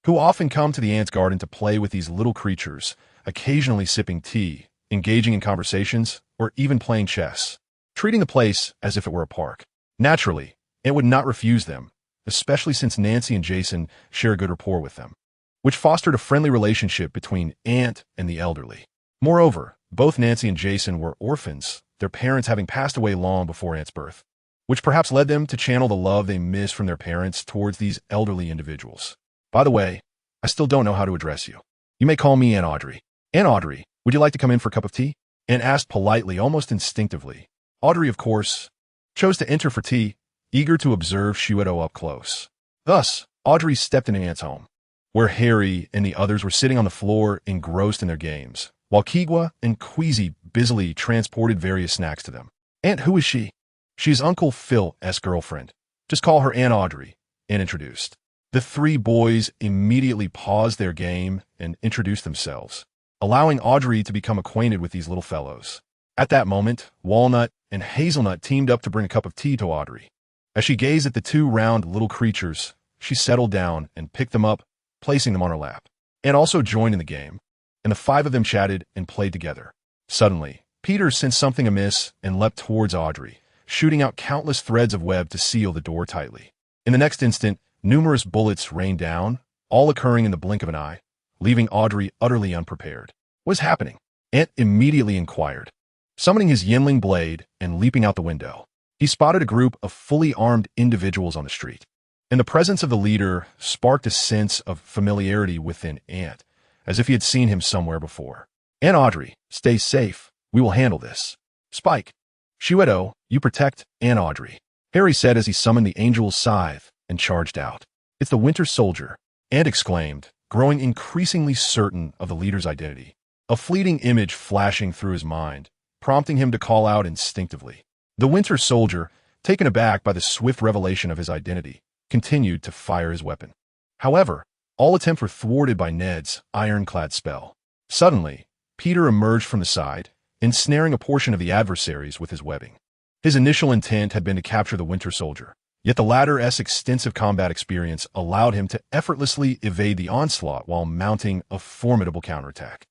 who often come to the Ant's garden to play with these little creatures, occasionally sipping tea, engaging in conversations, or even playing chess, treating the place as if it were a park. Naturally, Ant would not refuse them, especially since Nancy and Jason share a good rapport with them, which fostered a friendly relationship between Ant and the elderly. Moreover, both Nancy and Jason were orphans, their parents having passed away long before Ant's birth, which perhaps led them to channel the love they missed from their parents towards these elderly individuals. By the way, I still don't know how to address you. You may call me Aunt Audrey. Aunt Audrey, would you like to come in for a cup of tea? Ant asked politely, almost instinctively. Audrey, of course, chose to enter for tea, eager to observe S.H.I.E.L.D. up close. Thus, Audrey stepped into Ant's home, where Harry and the others were sitting on the floor engrossed in their games, while Kigwa and Queasy busily transported various snacks to them. Aunt, who is she? She is Uncle Phil's girlfriend. Just call her Aunt Audrey, Ant introduced. The three boys immediately paused their game and introduced themselves, allowing Audrey to become acquainted with these little fellows. At that moment, Walnut and Hazelnut teamed up to bring a cup of tea to Audrey. As she gazed at the two round little creatures, she settled down and picked them up, placing them on her lap. Ant also joined in the game, and the five of them chatted and played together. Suddenly, Peter sensed something amiss and leapt towards Audrey, shooting out countless threads of web to seal the door tightly. In the next instant, numerous bullets rained down, all occurring in the blink of an eye, leaving Audrey utterly unprepared. What is happening? Ant immediately inquired, summoning his Yinling blade and leaping out the window. He spotted a group of fully armed individuals on the street, and the presence of the leader sparked a sense of familiarity within Ant, as if he had seen him somewhere before. Aunt Audrey, stay safe. We will handle this. Spike. S.H.I.E.L.D., you protect Aunt Audrey, Harry said as he summoned the angel's scythe and charged out. It's the Winter Soldier, Ant exclaimed, growing increasingly certain of the leader's identity. A fleeting image flashing through his mind, prompting him to call out instinctively. The Winter Soldier, taken aback by the swift revelation of his identity, continued to fire his weapon. However, all attempts were thwarted by Ned's ironclad spell. Suddenly, Peter emerged from the side, ensnaring a portion of the adversaries with his webbing. His initial intent had been to capture the Winter Soldier, yet the latter's extensive combat experience allowed him to effortlessly evade the onslaught while mounting a formidable counterattack.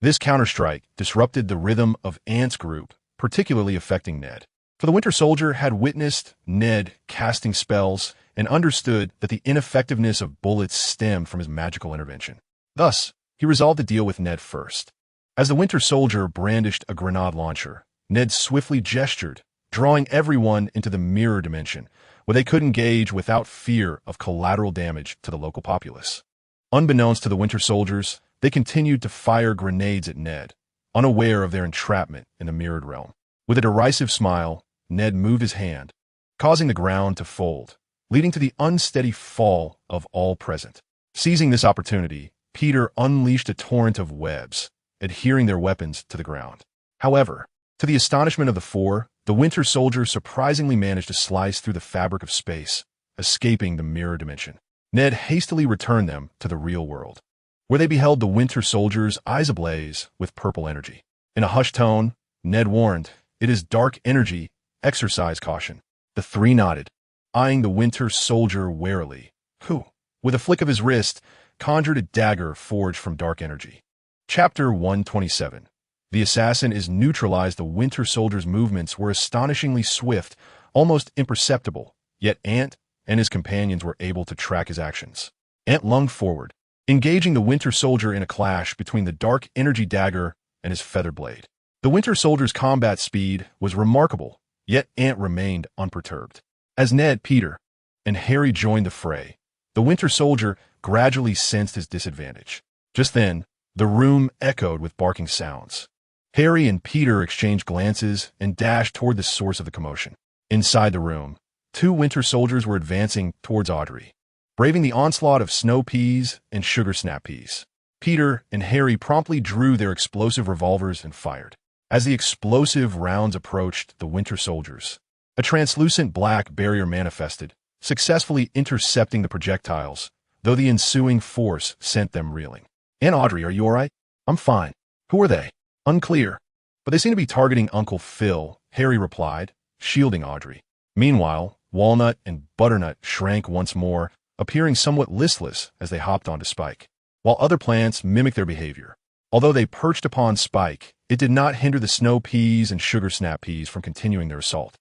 This counterstrike disrupted the rhythm of Ant's group, particularly affecting Ned. For the Winter Soldier had witnessed Ned casting spells and understood that the ineffectiveness of bullets stemmed from his magical intervention. Thus, he resolved to deal with Ned first. As the Winter Soldier brandished a grenade launcher, Ned swiftly gestured, drawing everyone into the mirror dimension, where they could engage without fear of collateral damage to the local populace. Unbeknownst to the Winter Soldiers, they continued to fire grenades at Ned, unaware of their entrapment in the mirrored realm. With a derisive smile, Ned moved his hand, causing the ground to fold, leading to the unsteady fall of all present. Seizing this opportunity, Peter unleashed a torrent of webs, adhering their weapons to the ground. However, to the astonishment of the four, the Winter Soldier surprisingly managed to slice through the fabric of space, escaping the mirror dimension. Ned hastily returned them to the real world, where they beheld the Winter Soldier's eyes ablaze with purple energy. In a hushed tone, Ned warned, "It is dark energy. Exercise caution." The three nodded, eyeing the Winter Soldier warily, who, with a flick of his wrist, conjured a dagger forged from dark energy. Chapter 127. The assassin is neutralized. The Winter Soldier's movements were astonishingly swift, almost imperceptible, yet Ant and his companions were able to track his actions. Ant lunged forward, engaging the Winter Soldier in a clash between the dark energy dagger and his feather blade. The Winter Soldier's combat speed was remarkable, yet Ant remained unperturbed. As Ned, Peter, and Harry joined the fray, the Winter Soldier gradually sensed his disadvantage. Just then, the room echoed with barking sounds. Harry and Peter exchanged glances and dashed toward the source of the commotion. Inside the room, two Winter Soldiers were advancing towards Audrey, braving the onslaught of snow peas and sugar snap peas. Peter and Harry promptly drew their explosive revolvers and fired. As the explosive rounds approached the Winter Soldiers, a translucent black barrier manifested, successfully intercepting the projectiles, though the ensuing force sent them reeling. "Aunt Audrey, are you all right?" "I'm fine." "Who are they?" "Unclear, but they seem to be targeting Uncle Phil," Harry replied, shielding Audrey. Meanwhile, Walnut and Butternut shrank once more, appearing somewhat listless as they hopped onto Spike, while other plants mimicked their behavior. Although they perched upon Spike, it did not hinder the snow peas and sugar snap peas from continuing their assault.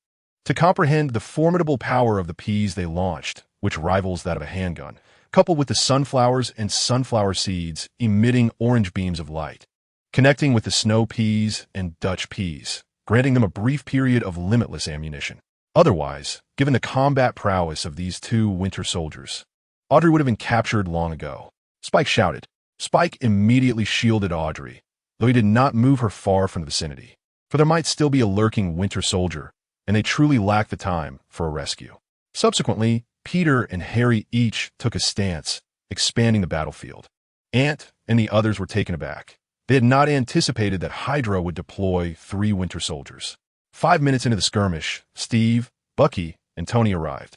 To comprehend the formidable power of the peas they launched, which rivals that of a handgun, coupled with the sunflowers and sunflower seeds emitting orange beams of light, connecting with the snow peas and Dutch peas, granting them a brief period of limitless ammunition. Otherwise, given the combat prowess of these two Winter Soldiers, Audrey would have been captured long ago. Spike shouted. Spike immediately shielded Audrey, though he did not move her far from the vicinity, for there might still be a lurking Winter Soldier, and they truly lacked the time for a rescue. Subsequently, Peter and Harry each took a stance, expanding the battlefield. Ant and the others were taken aback. They had not anticipated that Hydra would deploy 3 Winter Soldiers. 5 minutes into the skirmish, Steve, Bucky, and Tony arrived,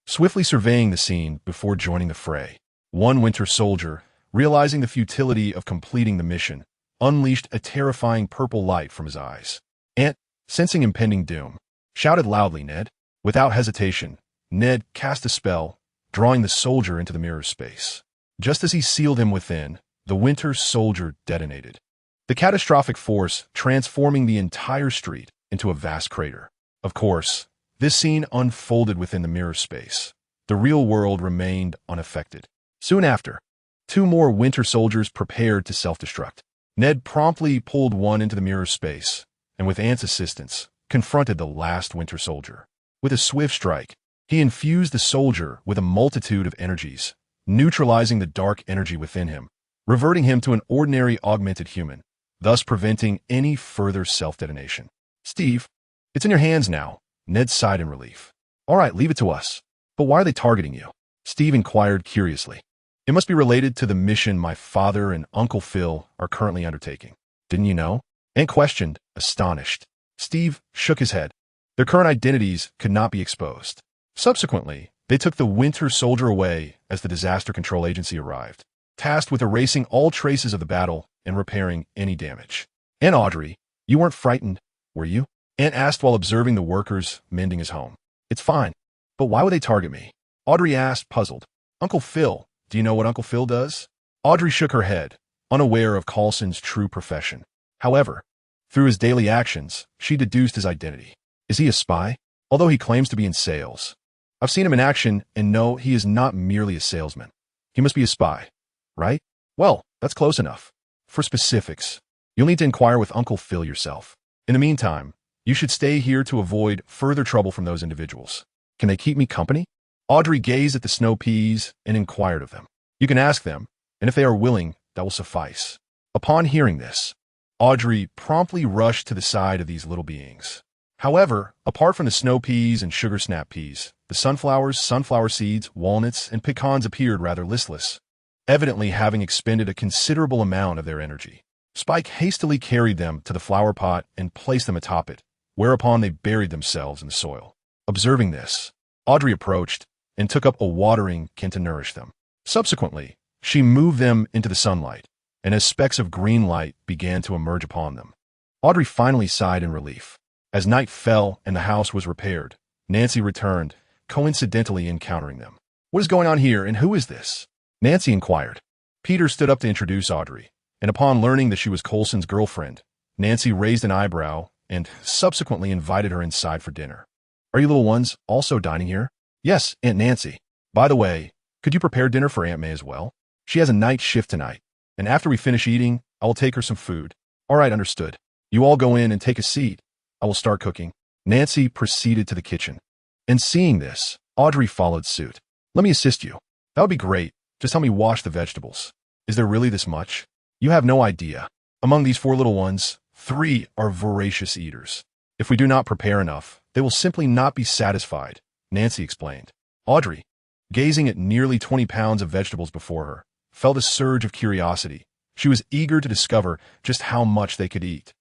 swiftly surveying the scene before joining the fray. One Winter Soldier, realizing the futility of completing the mission, unleashed a terrifying purple light from his eyes. Ant, sensing impending doom, shouted loudly, "Ned!" Without hesitation, Ned cast a spell, drawing the soldier into the mirror space. Just as he sealed him within, the Winter Soldier detonated, the catastrophic force transforming the entire street into a vast crater. Of course, this scene unfolded within the mirror space. The real world remained unaffected. Soon after, 2 more Winter Soldiers prepared to self-destruct. Ned promptly pulled one into the mirror space, and with Ant's assistance, confronted the last Winter Soldier. With a swift strike, he infused the soldier with a multitude of energies, neutralizing the dark energy within him, reverting him to an ordinary augmented human, thus preventing any further self-detonation. "Steve, it's in your hands now," Ned sighed in relief. "All right, leave it to us. But why are they targeting you?" Steve inquired curiously. "It must be related to the mission my father and Uncle Phil are currently undertaking." "Didn't you know?" Ant questioned, astonished. Steve shook his head. Their current identities could not be exposed. Subsequently, they took the Winter Soldier away as the Disaster Control Agency arrived, tasked with erasing all traces of the battle and repairing any damage. "And Audrey, you weren't frightened, were you?" Ant asked while observing the workers mending his home. It's fine, but why would they target me? Audrey asked, puzzled. Uncle Phil, do you know what Uncle Phil does? Audrey shook her head, unaware of Coulson's true profession. However, through his daily actions, she deduced his identity. Is he a spy? Although he claims to be in sales. I've seen him in action and know he is not merely a salesman. He must be a spy, right? Well, that's close enough. For specifics, you'll need to inquire with Uncle Phil yourself. In the meantime, you should stay here to avoid further trouble from those individuals. Can they keep me company? Audrey gazed at the snow peas and inquired of them. You can ask them, and if they are willing, that will suffice. Upon hearing this, Audrey promptly rushed to the side of these little beings. However, apart from the snow peas and sugar snap peas, the sunflowers, sunflower seeds, walnuts, and pecans appeared rather listless, evidently having expended a considerable amount of their energy. Spike hastily carried them to the flower pot and placed them atop it, whereupon they buried themselves in the soil. Observing this, Audrey approached and took up a watering can to nourish them. Subsequently, she moved them into the sunlight, and as specks of green light began to emerge upon them, Audrey finally sighed in relief. As night fell and the house was repaired, Nancy returned, coincidentally encountering them. What is going on here, and who is this? Nancy inquired. Peter stood up to introduce Audrey, and upon learning that she was Coulson's girlfriend, Nancy raised an eyebrow and subsequently invited her inside for dinner. Are you little ones also dining here? Yes, Aunt Nancy. By the way, could you prepare dinner for Aunt May as well? She has a night shift tonight, and after we finish eating, I will take her some food. All right, understood. You all go in and take a seat. I will start cooking. Nancy proceeded to the kitchen. And seeing this, Audrey followed suit. Let me assist you. That would be great. Just help me wash the vegetables. Is there really this much? You have no idea. Among these 4 little ones, 3 are voracious eaters. If we do not prepare enough, they will simply not be satisfied, Nancy explained. Audrey, gazing at nearly 20 pounds of vegetables before her, felt a surge of curiosity. She was eager to discover just how much they could eat.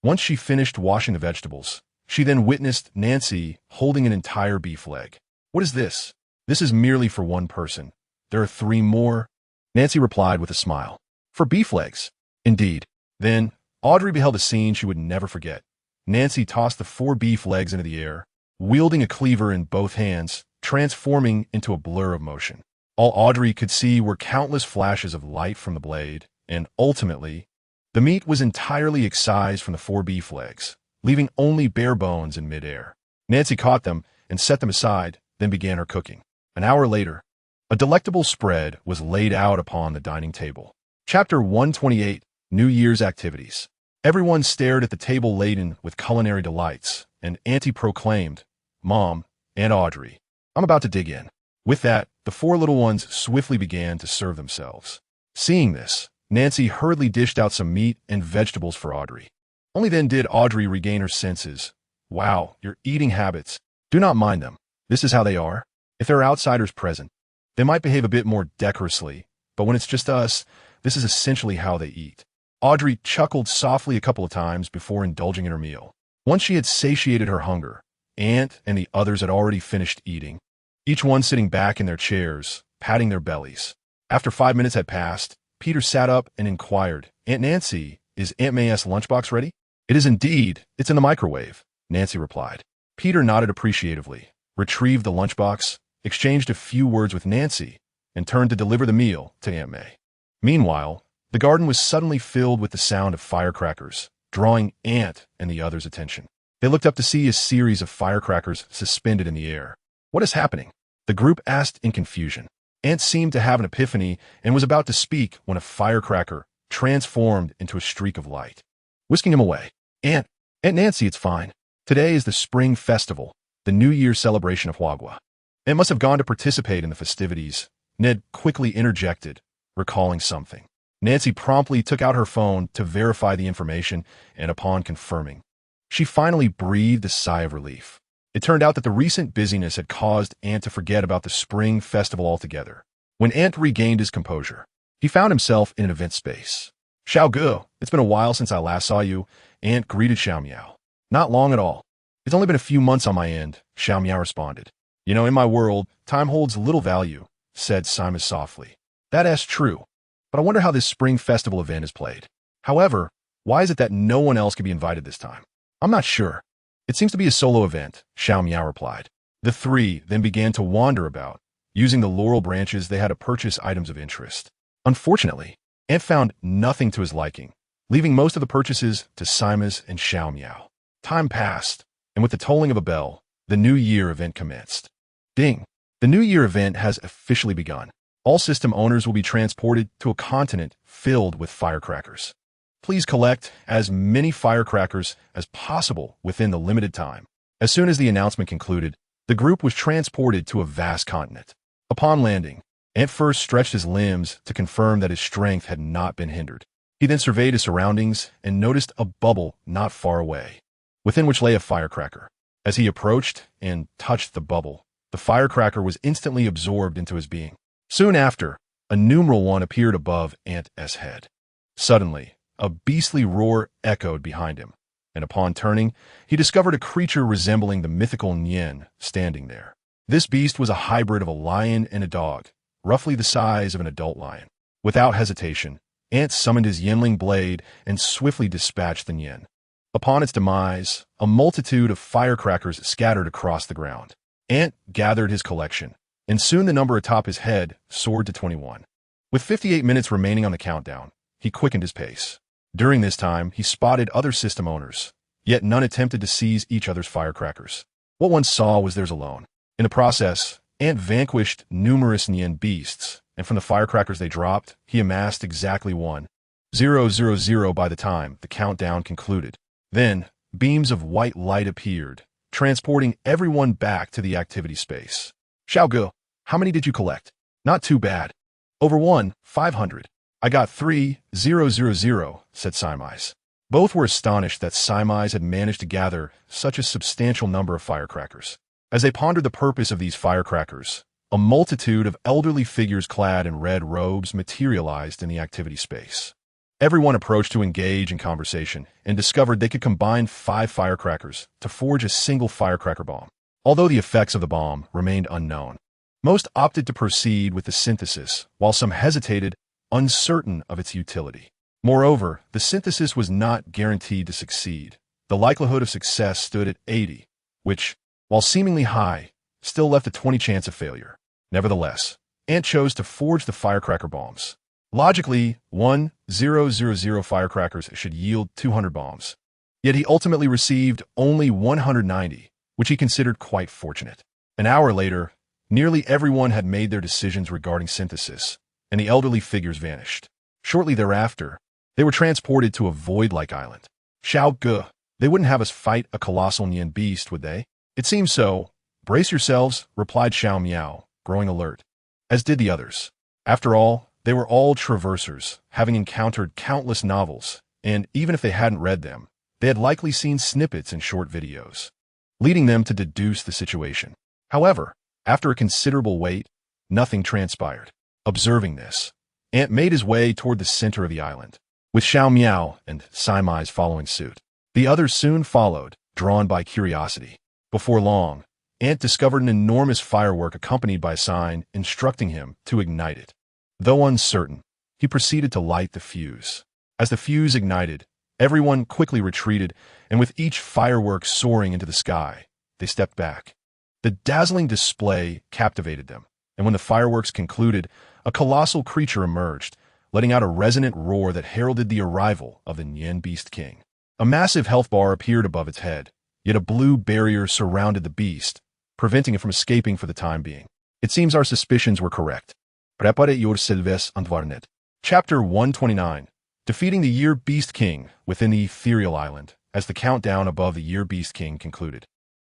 Once she finished washing the vegetables, she then witnessed Nancy holding an entire beef leg. What is this? This is merely for 1 person. There are 3 more. Nancy replied with a smile. For beef legs? Indeed. Then, Audrey beheld a scene she would never forget. Nancy tossed the 4 beef legs into the air, wielding a cleaver in both hands, transforming into a blur of motion. All Audrey could see were countless flashes of light from the blade, and ultimately, the meat was entirely excised from the 4 beef legs, leaving only bare bones in midair. Nancy caught them and set them aside, then began her cooking. An hour later, a delectable spread was laid out upon the dining table. Chapter 128, New Year's Activities. Everyone stared at the table laden with culinary delights, and Auntie proclaimed, Mom, Aunt Audrey, I'm about to dig in. With that, the 4 little ones swiftly began to serve themselves. Seeing this, Nancy hurriedly dished out some meat and vegetables for Audrey. Only then did Audrey regain her senses. Wow, your eating habits. Do not mind them. This is how they are. If there are outsiders present, they might behave a bit more decorously, but when it's just us, this is essentially how they eat. Audrey chuckled softly a couple of times before indulging in her meal. Once she had satiated her hunger, Aunt and the others had already finished eating, each one sitting back in their chairs, patting their bellies. After 5 minutes had passed, Peter sat up and inquired, Aunt Nancy, is Aunt May's lunchbox ready? It is indeed. It's in the microwave, Nancy replied. Peter nodded appreciatively, retrieved the lunchbox, exchanged a few words with Nancy, and turned to deliver the meal to Aunt May. Meanwhile, the garden was suddenly filled with the sound of firecrackers, drawing Aunt and the others' attention. They looked up to see a series of firecrackers suspended in the air. What is happening? The group asked in confusion. Aunt seemed to have an epiphany and was about to speak when a firecracker transformed into a streak of light, whisking him away. Aunt Nancy, it's fine. Today is the Spring Festival, the New Year celebration of Huagua. Aunt must have gone to participate in the festivities. Ned quickly interjected, recalling something. Nancy promptly took out her phone to verify the information, and upon confirming, she finally breathed a sigh of relief. It turned out that the recent busyness had caused Ant to forget about the spring festival altogether. When Ant regained his composure, he found himself in an event space. Xiao, it's been a while since I last saw you, Ant greeted Xiao Miao. Not long at all. It's only been a few months on my end, Xiao Miao responded. You know, in my world, time holds little value, said Simon softly. That's true, but I wonder how this spring festival event is played. However, why is it that no one else can be invited this time? I'm not sure. It seems to be a solo event, Xiao replied. The three then began to wander about, using the laurel branches they had to purchase items of interest. Unfortunately, Ant found nothing to his liking, leaving most of the purchases to Simas and Xiao. Time passed, and with the tolling of a bell, the New Year event commenced. Ding! The New Year event has officially begun. All system owners will be transported to a continent filled with firecrackers. Please collect as many firecrackers as possible within the limited time. As soon as the announcement concluded, the group was transported to a vast continent. Upon landing, Ant first stretched his limbs to confirm that his strength had not been hindered. He then surveyed his surroundings and noticed a bubble not far away, within which lay a firecracker. As he approached and touched the bubble, the firecracker was instantly absorbed into his being. Soon after, a numeral 1 appeared above Ant's head. Suddenly, a beastly roar echoed behind him, and upon turning, he discovered a creature resembling the mythical Nyen standing there. This beast was a hybrid of a lion and a dog, roughly the size of an adult lion. Without hesitation, Ant summoned his Yinling blade and swiftly dispatched the Nyen. Upon its demise, a multitude of firecrackers scattered across the ground. Ant gathered his collection, and soon the number atop his head soared to 21. With 58 minutes remaining on the countdown, he quickened his pace. During this time, he spotted other system owners, yet none attempted to seize each other's firecrackers. What one saw was theirs alone. In the process, Ant vanquished numerous Nyen beasts, and from the firecrackers they dropped, he amassed exactly 1,000 by the time the countdown concluded. Then, beams of white light appeared, transporting everyone back to the activity space. Xiao, how many did you collect? Not too bad. Over 500. I got 3,000, said Simas. Both were astonished that Simas had managed to gather such a substantial number of firecrackers. As they pondered the purpose of these firecrackers, a multitude of elderly figures clad in red robes materialized in the activity space. Everyone approached to engage in conversation and discovered they could combine 5 firecrackers to forge a single firecracker bomb. Although the effects of the bomb remained unknown, most opted to proceed with the synthesis, while some hesitated, uncertain of its utility. Moreover, the synthesis was not guaranteed to succeed. The likelihood of success stood at 80, which, while seemingly high, still left a 20 chance of failure. Nevertheless, Ant chose to forge the firecracker bombs. Logically, 1,000 firecrackers should yield 200 bombs. Yet he ultimately received only 190, which he considered quite fortunate. An hour later, nearly everyone had made their decisions regarding synthesis, and the elderly figures vanished. Shortly thereafter, they were transported to a void-like island. Xiao, they wouldn't have us fight a colossal Nyen beast, would they? It seems so. Brace yourselves, replied Xiao, growing alert, as did the others. After all, they were all traversers, having encountered countless novels, and even if they hadn't read them, they had likely seen snippets in short videos, leading them to deduce the situation. However, after a considerable wait, nothing transpired. Observing this, Ant made his way toward the center of the island, with Xiao and Simas following suit. The others soon followed, drawn by curiosity. Before long, Ant discovered an enormous firework accompanied by a sign instructing him to ignite it. Though uncertain, he proceeded to light the fuse. As the fuse ignited, everyone quickly retreated, and with each firework soaring into the sky, they stepped back. The dazzling display captivated them, and when the fireworks concluded, a colossal creature emerged, letting out a resonant roar that heralded the arrival of the Nyen Beast King. A massive health bar appeared above its head, yet a blue barrier surrounded the beast, preventing it from escaping for the time being. It seems our suspicions were correct. Prepare yourselves and varnet. Chapter 129. Defeating the Year Beast King within the Ethereal Island, as the countdown above the Year Beast King concluded.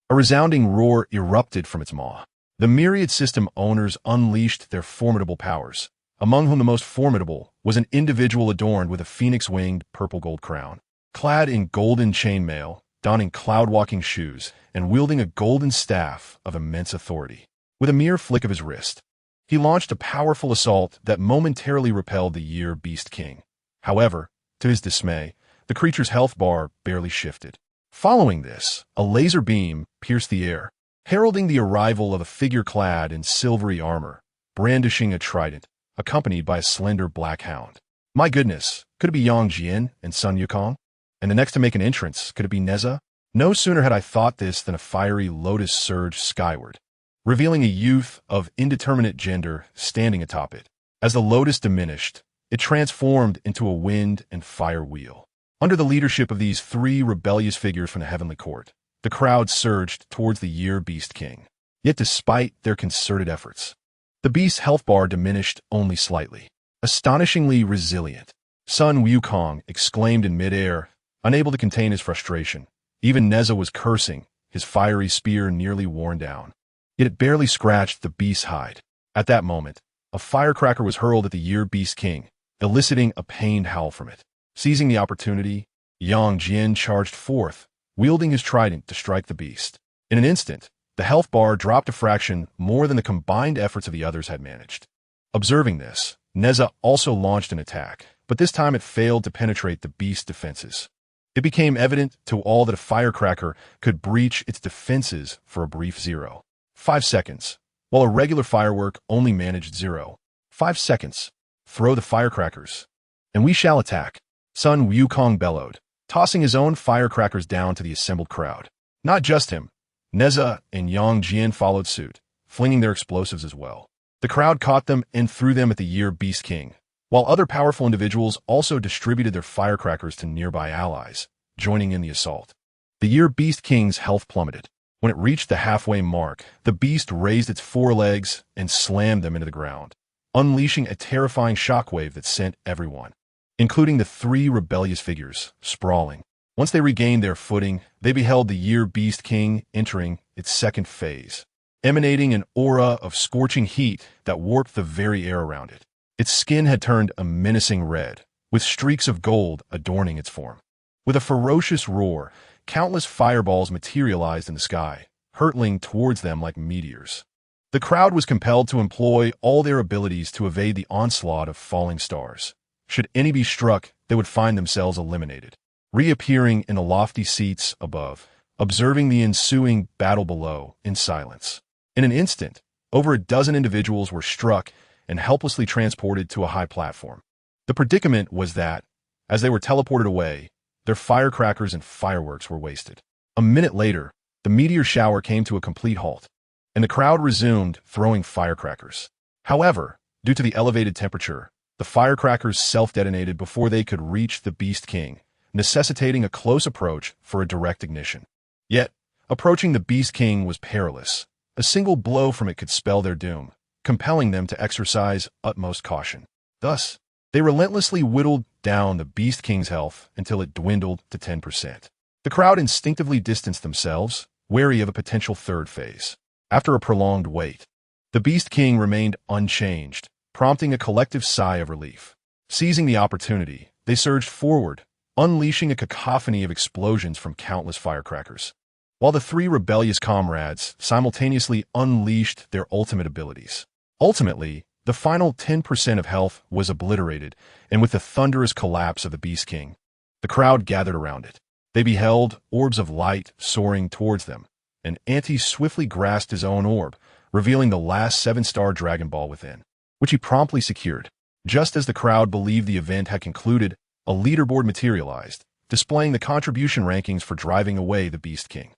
A resounding roar erupted from its maw. The myriad system owners unleashed their formidable powers, among whom the most formidable was an individual adorned with a phoenix-winged purple-gold crown. Clad in golden chainmail, donning cloud-walking shoes, and wielding a golden staff of immense authority. With a mere flick of his wrist, he launched a powerful assault that momentarily repelled the Year Beast King. However, to his dismay, the creature's health bar barely shifted. Following this, a laser beam pierced the air, heralding the arrival of a figure clad in silvery armor, brandishing a trident, accompanied by a slender black hound. My goodness, could it be Yang Jian and Sun Yukong? And the next to make an entrance, could it be Neza? No sooner had I thought this than a fiery lotus surged skyward, revealing a youth of indeterminate gender standing atop it. As the lotus diminished, it transformed into a wind and fire wheel. Under the leadership of these three rebellious figures from the heavenly court, the crowd surged towards the Year Beast King. Yet despite their concerted efforts, the beast's health bar diminished only slightly. Astonishingly resilient, Sun Wukong exclaimed in midair, unable to contain his frustration. Even Neza was cursing, his fiery spear nearly worn down. Yet it barely scratched the beast's hide. At that moment, a firecracker was hurled at the Year Beast King, eliciting a pained howl from it. Seizing the opportunity, Yang Jian charged forth, wielding his trident to strike the beast. In an instant, the health bar dropped a fraction more than the combined efforts of the others had managed. Observing this, Neza also launched an attack, but this time it failed to penetrate the beast's defenses. It became evident to all that a firecracker could breach its defenses for a brief 0.5 seconds, while a regular firework only managed 0.5 seconds. Throw the firecrackers, and we shall attack, Sun Wukong bellowed, tossing his own firecrackers down to the assembled crowd. Not just him, Neza and Yang Jian followed suit, flinging their explosives as well. The crowd caught them and threw them at the Year Beast King, while other powerful individuals also distributed their firecrackers to nearby allies, joining in the assault. The Year Beast King's health plummeted. When it reached the halfway mark, the beast raised its forelegs and slammed them into the ground, unleashing a terrifying shockwave that sent everyone, including the three rebellious figures, sprawling. Once they regained their footing, they beheld the Year Beast King entering its second phase, emanating an aura of scorching heat that warped the very air around it. Its skin had turned a menacing red, with streaks of gold adorning its form. With a ferocious roar, countless fireballs materialized in the sky, hurtling towards them like meteors. The crowd was compelled to employ all their abilities to evade the onslaught of falling stars. Should any be struck, they would find themselves eliminated, reappearing in the lofty seats above, observing the ensuing battle below in silence. In an instant, over a dozen individuals were struck and helplessly transported to a high platform. The predicament was that, as they were teleported away, their firecrackers and fireworks were wasted. A minute later, the meteor shower came to a complete halt, and the crowd resumed throwing firecrackers. However, due to the elevated temperature, the firecrackers self-detonated before they could reach the Beast King, necessitating a close approach for a direct ignition. Yet, approaching the Beast King was perilous. A single blow from it could spell their doom, compelling them to exercise utmost caution. Thus, they relentlessly whittled down the Beast King's health until it dwindled to 10%. The crowd instinctively distanced themselves, wary of a potential third phase. After a prolonged wait, the Beast King remained unchanged, prompting a collective sigh of relief. Seizing the opportunity, they surged forward, unleashing a cacophony of explosions from countless firecrackers, while the three rebellious comrades simultaneously unleashed their ultimate abilities. Ultimately, the final 10% of health was obliterated, and with the thunderous collapse of the Beast King, the crowd gathered around it. They beheld orbs of light soaring towards them, and Ante swiftly grasped his own orb, revealing the last 7-star Dragon Ball within, which he promptly secured. Just as the crowd believed the event had concluded, a leaderboard materialized, displaying the contribution rankings for driving away the Beast King.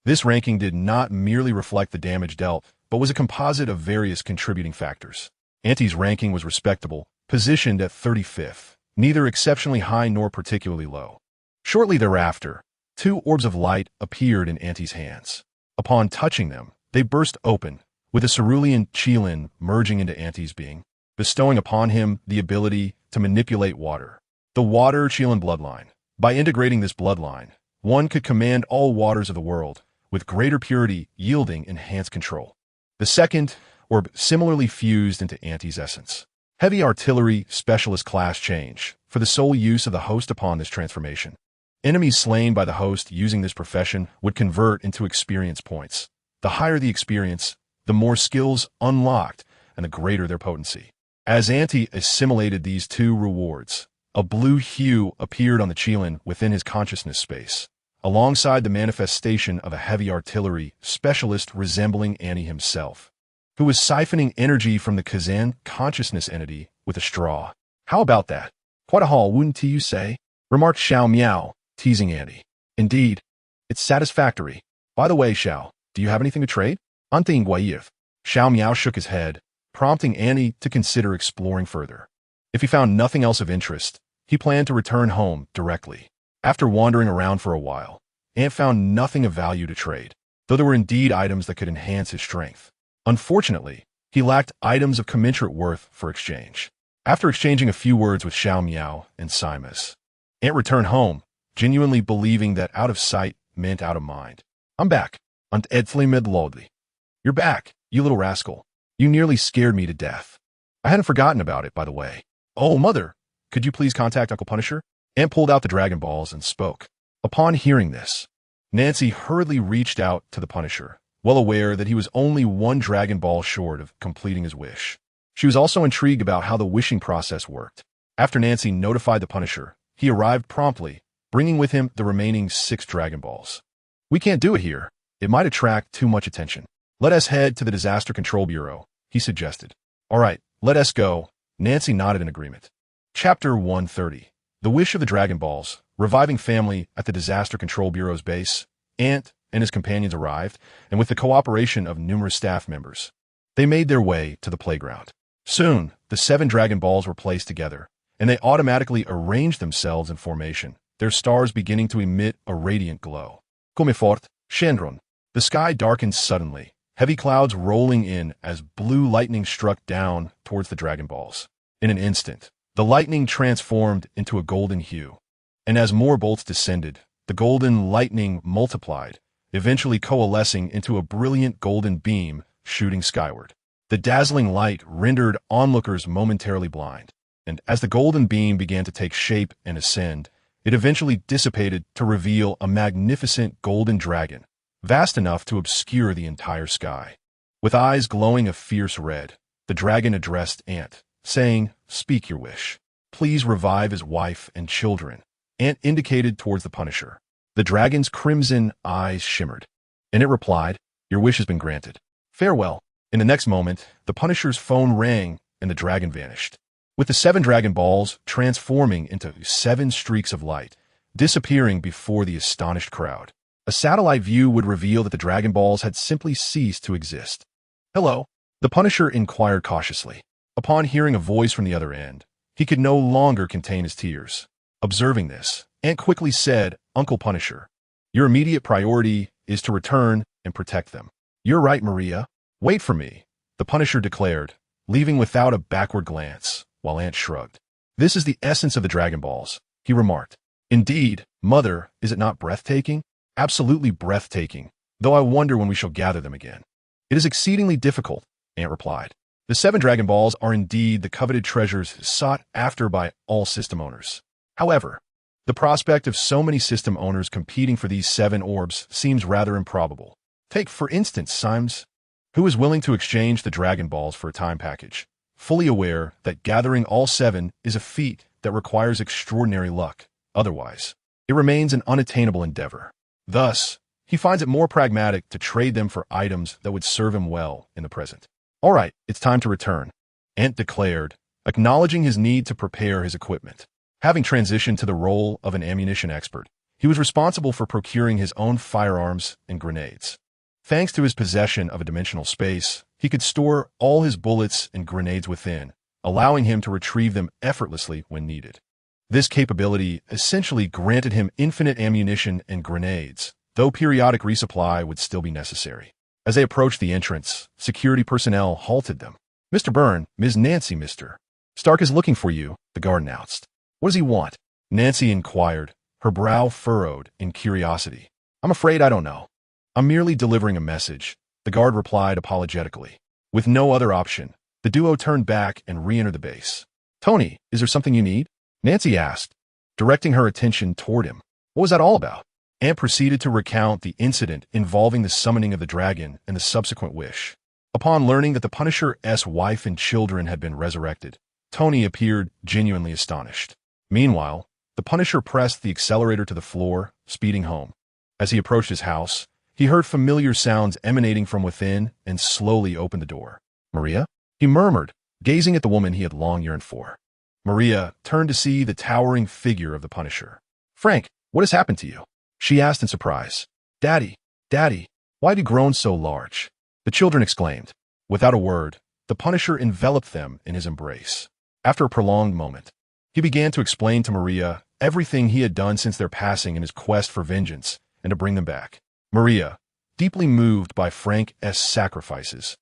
This ranking did not merely reflect the damage dealt, but was a composite of various contributing factors. Ante's ranking was respectable, positioned at 35th, neither exceptionally high nor particularly low. Shortly thereafter, 2 orbs of light appeared in Ante's hands. Upon touching them, they burst open, with a cerulean qilin merging into Ante's being, bestowing upon him the ability to manipulate water. The water qilin bloodline. By integrating this bloodline, one could command all waters of the world, with greater purity yielding enhanced control. The second orb similarly fused into Ante's essence. Heavy artillery specialist class change, for the sole use of the host upon this transformation. Enemies slain by the host using this profession would convert into experience points. The higher the experience, the more skills unlocked, and the greater their potency. As Ante assimilated these 2 rewards, a blue hue appeared on the qilin within his consciousness space, alongside the manifestation of a heavy artillery specialist resembling Ante himself, who was siphoning energy from the Kazan consciousness entity with a straw. How about that? Quite a haul, wouldn't you say? Remarked Xiao Miao, teasing Ante. Indeed. It's satisfactory. By the way, Xiao, do you have anything to trade? Ante Nguyev. Xiao Miao shook his head, prompting Annie to consider exploring further. If he found nothing else of interest, he planned to return home directly. After wandering around for a while, Ant found nothing of value to trade, though there were indeed items that could enhance his strength. Unfortunately, he lacked items of commensurate worth for exchange. After exchanging a few words with Xiao Miao and Simas, Ant returned home, genuinely believing that out of sight meant out of mind. I'm back. Ant Edsley Midlodley. You're back, you little rascal. You nearly scared me to death. I hadn't forgotten about it, by the way. Oh, Mother, could you please contact Uncle Punisher? Ant pulled out the Dragon Balls and spoke. Upon hearing this, Nancy hurriedly reached out to the Punisher, well aware that he was only one Dragon Ball short of completing his wish. She was also intrigued about how the wishing process worked. After Nancy notified the Punisher, he arrived promptly, bringing with him the remaining 6 Dragon Balls. We can't do it here. It might attract too much attention. Let us head to the Disaster Control Bureau, he suggested. All right, let us go. Nancy nodded in agreement. Chapter 130. The Wish of the Dragon Balls. Reviving family at the Disaster Control Bureau's base, Ant and his companions arrived, and with the cooperation of numerous staff members, they made their way to the playground. Soon, the 7 Dragon Balls were placed together, and they automatically arranged themselves in formation, their stars beginning to emit a radiant glow. Come fort, Chandron. The sky darkened suddenly, heavy clouds rolling in as blue lightning struck down towards the Dragon Balls. In an instant, the lightning transformed into a golden hue, and as more bolts descended, the golden lightning multiplied, eventually coalescing into a brilliant golden beam shooting skyward. The dazzling light rendered onlookers momentarily blind, and as the golden beam began to take shape and ascend, it eventually dissipated to reveal a magnificent golden dragon, vast enough to obscure the entire sky. With eyes glowing a fierce red, the dragon addressed Ant, saying, "Speak your wish. Please revive his wife and children." Ant indicated towards the Punisher. The dragon's crimson eyes shimmered, and it replied, "Your wish has been granted. Farewell." In the next moment, the Punisher's phone rang and the dragon vanished, with the 7 Dragon Balls transforming into 7 streaks of light, disappearing before the astonished crowd. A satellite view would reveal that the Dragon Balls had simply ceased to exist. "Hello?" The Punisher inquired cautiously. Upon hearing a voice from the other end, he could no longer contain his tears. Observing this, Ant quickly said, "Uncle Punisher, your immediate priority is to return and protect them." "You're right, Maria. Wait for me," the Punisher declared, leaving without a backward glance, while Ant shrugged. "This is the essence of the Dragon Balls," he remarked. "Indeed, Mother, is it not breathtaking?" "Absolutely breathtaking, though I wonder when we shall gather them again." "It is exceedingly difficult," Ant replied. "The 7 Dragon Balls are indeed the coveted treasures sought after by all system owners. However, the prospect of so many system owners competing for these 7 orbs seems rather improbable. Take, for instance, Simes, who is willing to exchange the Dragon Balls for a time package, fully aware that gathering all 7 is a feat that requires extraordinary luck. Otherwise, it remains an unattainable endeavor. Thus, he finds it more pragmatic to trade them for items that would serve him well in the present. "All right, it's time to return," Ant declared, acknowledging his need to prepare his equipment. Having transitioned to the role of an ammunition expert, he was responsible for procuring his own firearms and grenades. Thanks to his possession of a dimensional space, he could store all his bullets and grenades within, allowing him to retrieve them effortlessly when needed. This capability essentially granted him infinite ammunition and grenades, though periodic resupply would still be necessary. As they approached the entrance, security personnel halted them. "Mr. Byrne, Ms. Nancy, Mr. Stark is looking for you," the guard announced. "What does he want?" Nancy inquired, her brow furrowed in curiosity. "I'm afraid I don't know. I'm merely delivering a message," the guard replied apologetically. With no other option, the duo turned back and re-entered the base. "Tony, is there something you need?" Nancy asked, directing her attention toward him. "What was that all about?" Ant proceeded to recount the incident involving the summoning of the dragon and the subsequent wish. Upon learning that the Punisher's wife and children had been resurrected, Tony appeared genuinely astonished. Meanwhile, the Punisher pressed the accelerator to the floor, speeding home. As he approached his house, he heard familiar sounds emanating from within and slowly opened the door. "Maria?" he murmured, gazing at the woman he had long yearned for. Maria turned to see the towering figure of the Punisher. "Frank, what has happened to you?" she asked in surprise. "Daddy, Daddy, why have you grown so large?" The children exclaimed. Without a word, the Punisher enveloped them in his embrace. After a prolonged moment, he began to explain to Maria everything he had done since their passing in his quest for vengeance and to bring them back. Maria, deeply moved by Frank's sacrifices,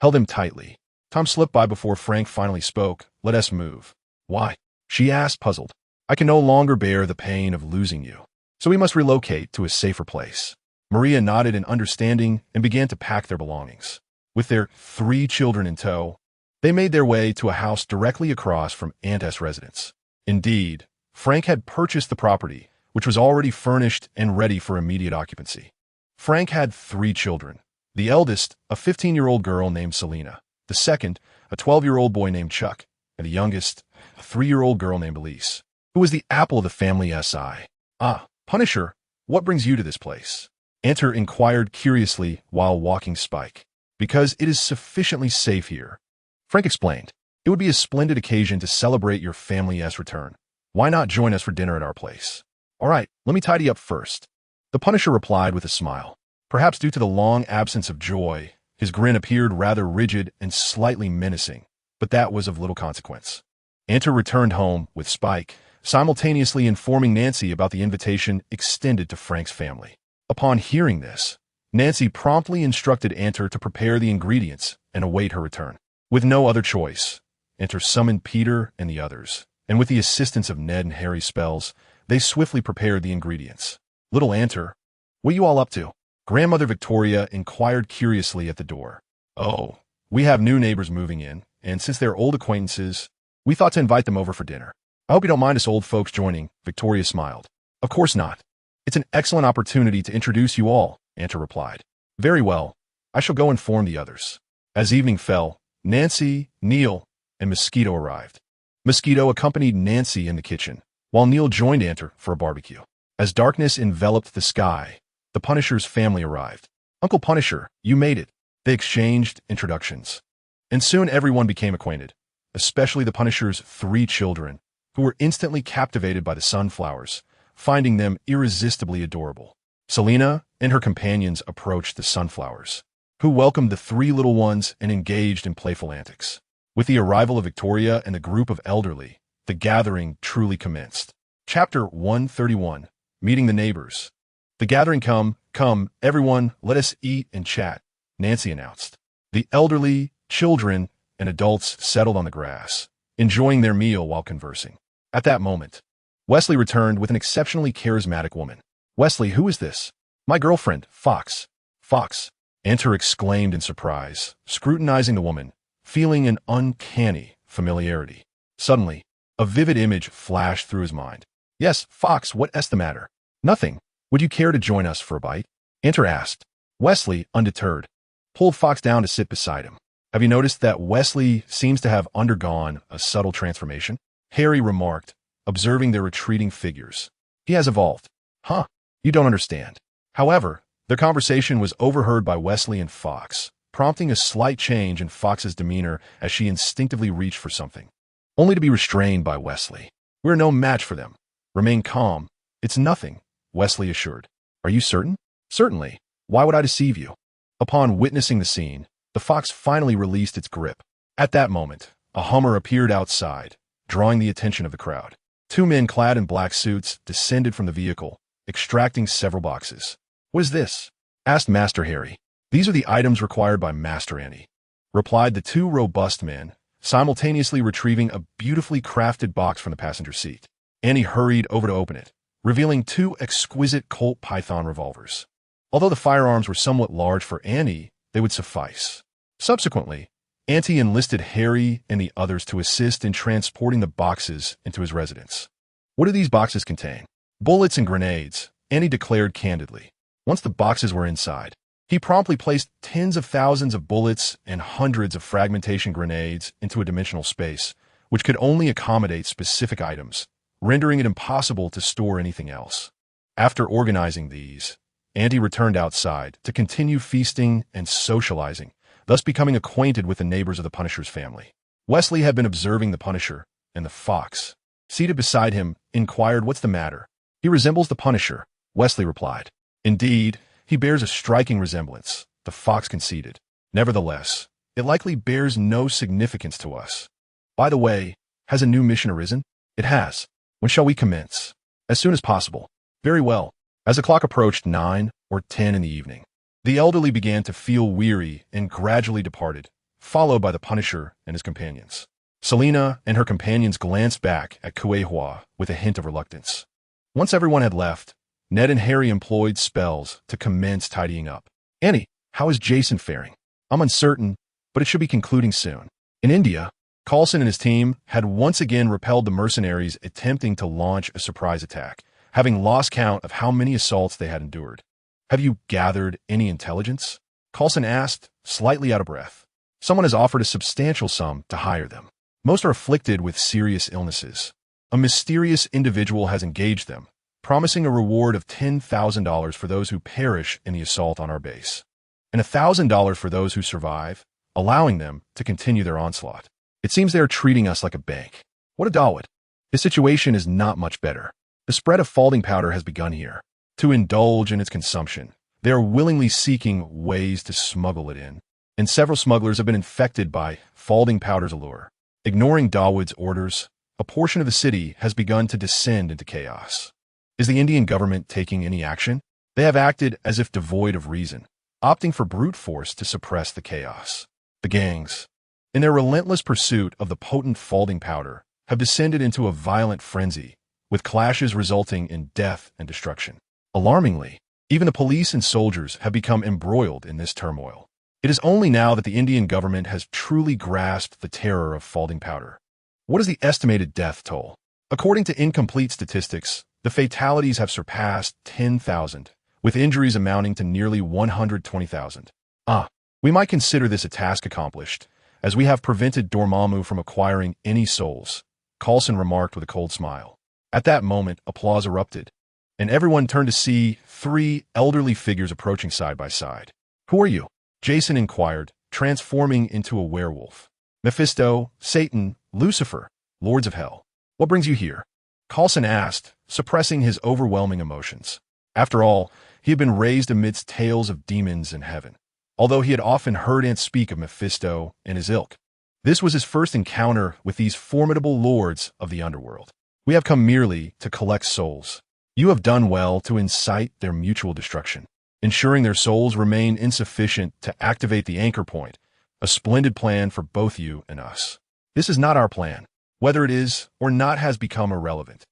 held him tightly. Time slipped by before Frank finally spoke. "Let us move." "Why?" she asked, puzzled. "I can no longer bear the pain of losing you, so we must relocate to a safer place." Maria nodded in understanding and began to pack their belongings. With their 3 children in tow, they made their way to a house directly across from Ant's residence. Indeed, Frank had purchased the property, which was already furnished and ready for immediate occupancy. Frank had 3 children. The eldest, a 15-year-old girl named Selena. The second, a 12-year-old boy named Chuck. And the youngest, a 3-year-old girl named Elise, who was the apple of the family S.I. "Ah, Punisher, what brings you to this place?" Ant inquired curiously while walking Spike. "Because it is sufficiently safe here," Frank explained. "It would be a splendid occasion to celebrate your family's return. Why not join us for dinner at our place?" "All right, let me tidy up first," the Punisher replied with a smile. Perhaps due to the long absence of joy, his grin appeared rather rigid and slightly menacing, but that was of little consequence. Ant returned home with Spike, simultaneously informing Nancy about the invitation extended to Frank's family. Upon hearing this, Nancy promptly instructed Ant to prepare the ingredients and await her return. With no other choice, Ant summoned Peter and the others, and with the assistance of Ned and Harry's spells, they swiftly prepared the ingredients. "Little Ant, what are you all up to?" Grandmother Victoria inquired curiously at the door. "Oh, we have new neighbors moving in, and since they're old acquaintances, we thought to invite them over for dinner. I hope you don't mind us old folks joining," Victoria smiled. "Of course not. It's an excellent opportunity to introduce you all," Ant replied. "Very well. I shall go inform the others." As evening fell, Nancy, Neil, and Mosquito arrived. Mosquito accompanied Nancy in the kitchen, while Neil joined Ant for a barbecue. As darkness enveloped the sky, the Punisher's family arrived. "Uncle Punisher, you made it." They exchanged introductions, and soon everyone became acquainted, especially the Punisher's 3 children, who were instantly captivated by the sunflowers, finding them irresistibly adorable. Selena and her companions approached the sunflowers, who welcomed the 3 little ones and engaged in playful antics. With the arrival of Victoria and the group of elderly, the gathering truly commenced. Chapter 131, Meeting the Neighbors. "The gathering come, everyone, let us eat and chat," Nancy announced. The elderly, children, and adults settled on the grass, enjoying their meal while conversing. At that moment, Wesley returned with an exceptionally charismatic woman. "Wesley, who is this?" "My girlfriend, Fox." "Fox," Ant exclaimed in surprise, scrutinizing the woman, feeling an uncanny familiarity. Suddenly, a vivid image flashed through his mind. "Yes, Fox, what's the matter?" "Nothing. Would you care to join us for a bite?" Ant asked. Wesley, undeterred, pulled Fox down to sit beside him. "Have you noticed that Wesley seems to have undergone a subtle transformation?" Harry remarked, observing their retreating figures. "He has evolved." "Huh, you don't understand." However, their conversation was overheard by Wesley and Fox, prompting a slight change in Fox's demeanor as she instinctively reached for something, only to be restrained by Wesley. "We're no match for them. Remain calm. It's nothing," Wesley assured. "Are you certain?" "Certainly. Why would I deceive you?" Upon witnessing the scene, the fox finally released its grip. At that moment, a Hummer appeared outside, drawing the attention of the crowd. 2 men clad in black suits descended from the vehicle, extracting several boxes. "What is this?" asked Master Harry. "These are the items required by Master Annie," replied the 2 robust men, simultaneously retrieving a beautifully crafted box from the passenger seat. Annie hurried over to open it, revealing 2 exquisite Colt Python revolvers. Although the firearms were somewhat large for Annie, they would suffice. Subsequently, Auntie enlisted Harry and the others to assist in transporting the boxes into his residence. "What do these boxes contain?" "Bullets and grenades," Annie declared candidly. Once the boxes were inside, he promptly placed tens of thousands of bullets and hundreds of fragmentation grenades into a dimensional space, which could only accommodate specific items, rendering it impossible to store anything else. After organizing these, Auntie returned outside to continue feasting and socializing, thus becoming acquainted with the neighbors of the Punisher's family. Wesley had been observing the Punisher, and the fox, seated beside him, inquired, "What's the matter?" "He resembles the Punisher," Wesley replied. "Indeed, He bears a striking resemblance, the fox conceded. Nevertheless, it likely bears no significance to us. By the way, has a new mission arisen? It has. When shall we commence? As soon as possible. Very well. As the clock approached 9 or 10 in the evening, the elderly began to feel weary and gradually departed, followed by the Punisher and his companions. Selena and her companions glanced back at Kuehua with a hint of reluctance. Once everyone had left, Ned and Harry employed spells to commence tidying up. Annie, how is Jason faring? I'm uncertain, but it should be concluding soon. In India, Coulson and his team had once again repelled the mercenaries attempting to launch a surprise attack, having lost count of how many assaults they had endured. Have you gathered any intelligence? Coulson asked, slightly out of breath. Someone has offered a substantial sum to hire them. Most are afflicted with serious illnesses. A mysterious individual has engaged them, promising a reward of $10,000 for those who perish in the assault on our base, and $1,000 for those who survive, allowing them to continue their onslaught. It seems they are treating us like a bank. What a Dawood. The situation is not much better. The spread of falding powder has begun here. To indulge in its consumption, they are willingly seeking ways to smuggle it in, and several smugglers have been infected by falding powder's allure. Ignoring Dawood's orders, a portion of the city has begun to descend into chaos. Is the Indian government taking any action? They have acted as if devoid of reason, opting for brute force to suppress the chaos. The gangs, in their relentless pursuit of the potent falding powder, have descended into a violent frenzy, with clashes resulting in death and destruction. Alarmingly, even the police and soldiers have become embroiled in this turmoil. It is only now that the Indian government has truly grasped the terror of falding powder. What is the estimated death toll? According to incomplete statistics, the fatalities have surpassed 10,000, with injuries amounting to nearly 120,000. We might consider this a task accomplished, as we have prevented Dormammu from acquiring any souls, Coulson remarked with a cold smile. At that moment, applause erupted, and everyone turned to see 3 elderly figures approaching side by side. Who are you? Jason inquired, transforming into a werewolf. Mephisto, Satan, Lucifer, Lords of Hell. What brings you here? Coulson asked, suppressing his overwhelming emotions. After all, he had been raised amidst tales of demons in heaven, although he had often heard Ant speak of Mephisto and his ilk. This was his first encounter with these formidable lords of the underworld. We have come merely to collect souls. You have done well to incite their mutual destruction, ensuring their souls remain insufficient to activate the anchor point, a splendid plan for both you and us. This is not our plan. Whether it is or not has become irrelevant.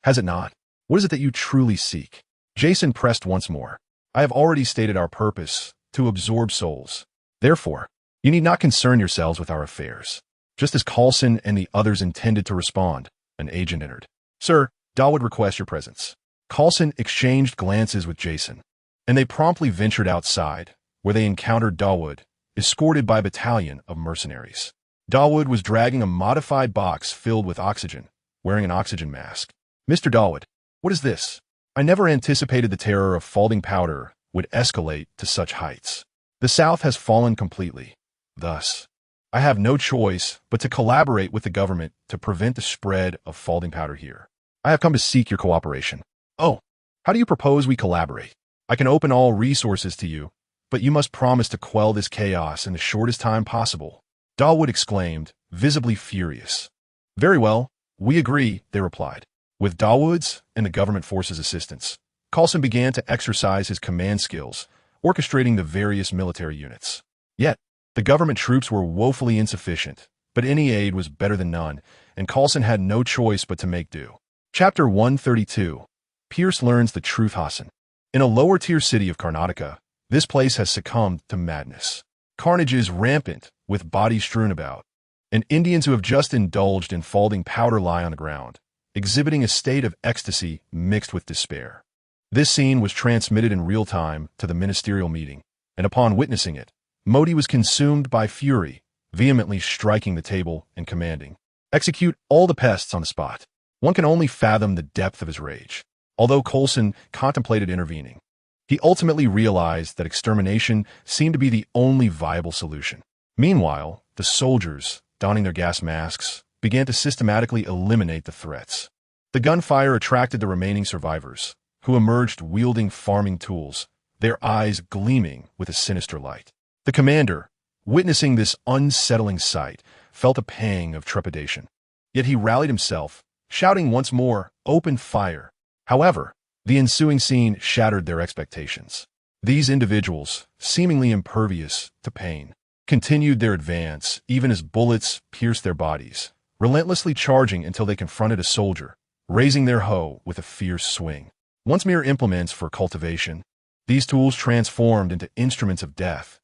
Has it not? What is it that you truly seek? Jason pressed once more. I have already stated our purpose, to absorb souls. Therefore, you need not concern yourselves with our affairs. Just as Coulson and the others intended to respond, an agent entered. Sir, Dawood requests your presence. Coulson exchanged glances with Jason, and they promptly ventured outside, where they encountered Dawood, escorted by a battalion of mercenaries. Dawood was dragging a modified box filled with oxygen, wearing an oxygen mask. Mr. Dawood, what is this? I never anticipated the terror of falding powder would escalate to such heights. The South has fallen completely. Thus, I have no choice but to collaborate with the government to prevent the spread of falding powder here. I have come to seek your cooperation. Oh, how do you propose we collaborate? I can open all resources to you, but you must promise to quell this chaos in the shortest time possible. Dawood exclaimed, visibly furious. Very well, we agree, they replied. With Dawood's and the government forces' assistance, Coulson began to exercise his command skills, orchestrating the various military units. Yet, the government troops were woefully insufficient, but any aid was better than none, and Coulson had no choice but to make do. Chapter 132. Pierce learns the truth. Hassan. In a lower-tier city of Karnataka, this place has succumbed to madness. Carnage is rampant, with bodies strewn about, and Indians who have just indulged in falding powder lie on the ground, exhibiting a state of ecstasy mixed with despair. This scene was transmitted in real time to the ministerial meeting, and upon witnessing it, Modi was consumed by fury, vehemently striking the table and commanding, "Execute all the pests on the spot." One can only fathom the depth of his rage. Although Coulson contemplated intervening, he ultimately realized that extermination seemed to be the only viable solution. Meanwhile, the soldiers, donning their gas masks, began to systematically eliminate the threats. The gunfire attracted the remaining survivors, who emerged wielding farming tools, their eyes gleaming with a sinister light. The commander, witnessing this unsettling sight, felt a pang of trepidation. Yet he rallied himself, shouting once more, "Open fire!" However, the ensuing scene shattered their expectations. These individuals, seemingly impervious to pain, continued their advance even as bullets pierced their bodies, relentlessly charging until they confronted a soldier, raising their hoe with a fierce swing. Once mere implements for cultivation, these tools transformed into instruments of death,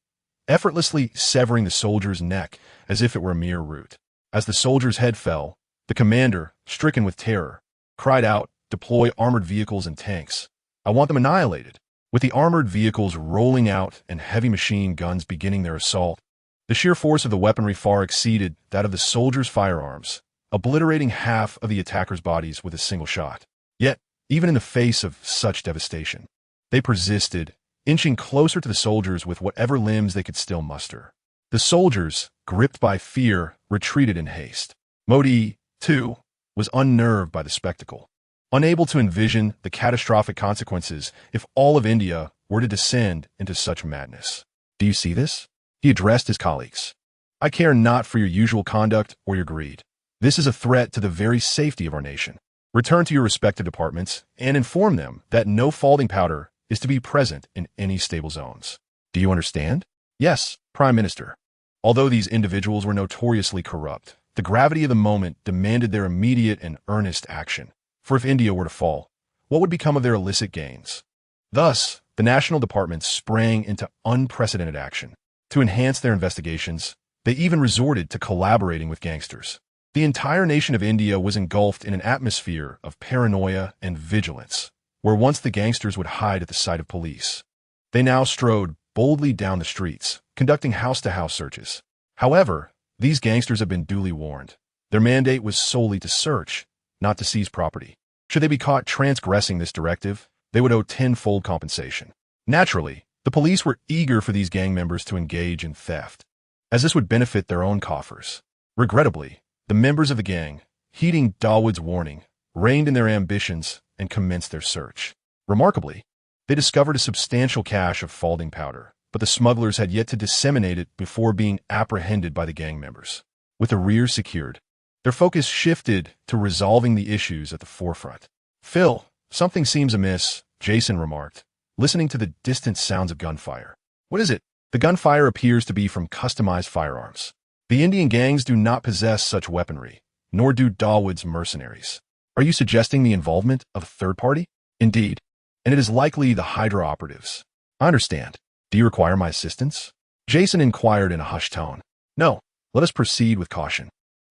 effortlessly severing the soldier's neck as if it were a mere root. As the soldier's head fell, the commander, stricken with terror, cried out, "Deploy armored vehicles and tanks. I want them annihilated." With the armored vehicles rolling out and heavy machine guns beginning their assault, the sheer force of the weaponry far exceeded that of the soldiers' firearms, obliterating half of the attackers' bodies with a single shot. Yet, even in the face of such devastation, they persisted, inching closer to the soldiers with whatever limbs they could still muster. The soldiers, gripped by fear, retreated in haste. Modi, too, was unnerved by the spectacle, unable to envision the catastrophic consequences if all of India were to descend into such madness. "Do you see this?" he addressed his colleagues. "I care not for your usual conduct or your greed. This is a threat to the very safety of our nation. Return to your respective departments and inform them that no falding powder is to be present in any stable zones. Do you understand?" "Yes, Prime Minister." Although these individuals were notoriously corrupt, the gravity of the moment demanded their immediate and earnest action. For if India were to fall, what would become of their illicit gains? Thus, the national departments sprang into unprecedented action. To enhance their investigations, they even resorted to collaborating with gangsters. The entire nation of India was engulfed in an atmosphere of paranoia and vigilance, where once the gangsters would hide at the sight of police, they now strode boldly down the streets, conducting house-to-house searches. However, these gangsters had been duly warned. Their mandate was solely to search, not to seize property. Should they be caught transgressing this directive, they would owe tenfold compensation. Naturally, the police were eager for these gang members to engage in theft, as this would benefit their own coffers. Regrettably, the members of the gang, heeding Dawood's warning, reined in their ambitions and commenced their search. Remarkably, they discovered a substantial cache of falding powder, but the smugglers had yet to disseminate it before being apprehended by the gang members. With the rear secured, their focus shifted to resolving the issues at the forefront. "Phil, something seems amiss," Jason remarked, listening to the distant sounds of gunfire. "What is it?" "The gunfire appears to be from customized firearms. The Indian gangs do not possess such weaponry, nor do Dawood's mercenaries." "Are you suggesting the involvement of a third party?" "Indeed, and it is likely the Hydra operatives." "I understand. Do you require my assistance?" Jason inquired in a hushed tone. "No, let us proceed with caution.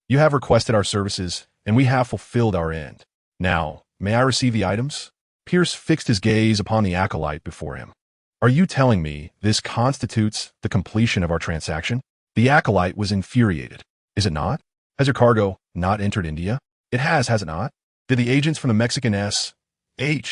You have requested our services, and we have fulfilled our end. Now, may I receive the items?" Pierce fixed his gaze upon the acolyte before him. "Are you telling me this constitutes the completion of our transaction?" The acolyte was infuriated. "Is it not? Has your cargo not entered India?" "It has it not?" "Did the agents from the Mexican S.H.I.E.L.D.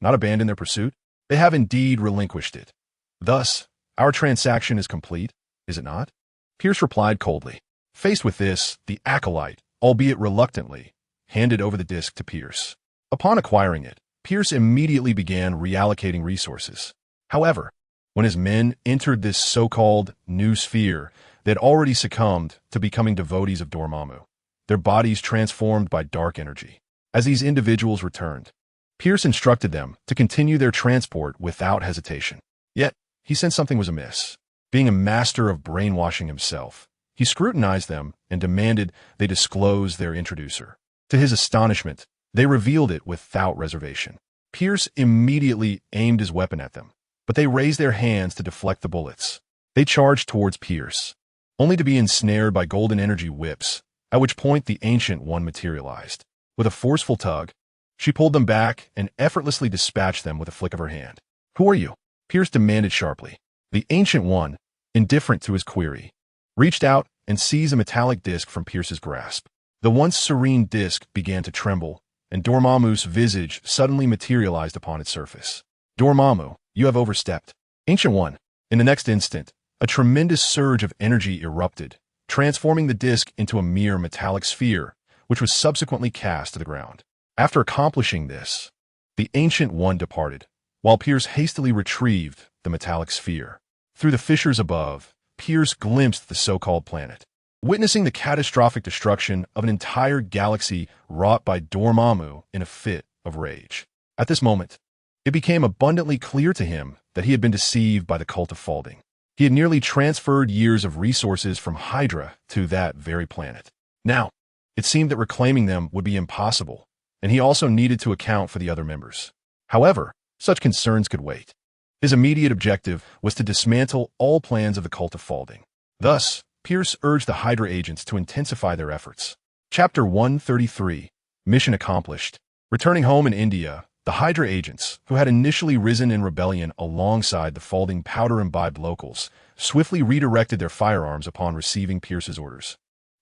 not abandon their pursuit?" "They have indeed relinquished it. Thus, our transaction is complete, is it not?" Pierce replied coldly. Faced with this, the acolyte, albeit reluctantly, handed over the disc to Pierce. Upon acquiring it, Pierce immediately began reallocating resources. However, when his men entered this so-called new sphere, they had already succumbed to becoming devotees of Dormammu, their bodies transformed by dark energy. As these individuals returned, Pierce instructed them to continue their transport without hesitation. Yet, he sensed something was amiss. Being a master of brainwashing himself, he scrutinized them and demanded they disclose their introducer. To his astonishment, they revealed it without reservation. Pierce immediately aimed his weapon at them, but they raised their hands to deflect the bullets. They charged towards Pierce, only to be ensnared by golden energy whips, at which point the Ancient One materialized. With a forceful tug, she pulled them back and effortlessly dispatched them with a flick of her hand. "Who are you?" Pierce demanded sharply. The Ancient One, indifferent to his query, reached out and seized a metallic disc from Pierce's grasp. The once serene disc began to tremble, and Dormammu's visage suddenly materialized upon its surface. "Dormammu, you have overstepped." "Ancient One." In the next instant, a tremendous surge of energy erupted, transforming the disc into a mere metallic sphere, which was subsequently cast to the ground. After accomplishing this, The Ancient One departed, while Pierce hastily retrieved the metallic sphere. Through the fissures above, Pierce glimpsed the so-called planet. Witnessing the catastrophic destruction of an entire galaxy wrought by Dormammu in a fit of rage. At this moment, it became abundantly clear to him that he had been deceived by the cult of Falding. He had nearly transferred years of resources from Hydra to that very planet. Now, it seemed that reclaiming them would be impossible, and he also needed to account for the other members. However, such concerns could wait. His immediate objective was to dismantle all plans of the cult of Falding. Thus, Pierce urged the Hydra agents to intensify their efforts. Chapter 133, Mission Accomplished. Returning home in India, the Hydra agents, who had initially risen in rebellion alongside the Falding powder-imbibed locals, swiftly redirected their firearms upon receiving Pierce's orders,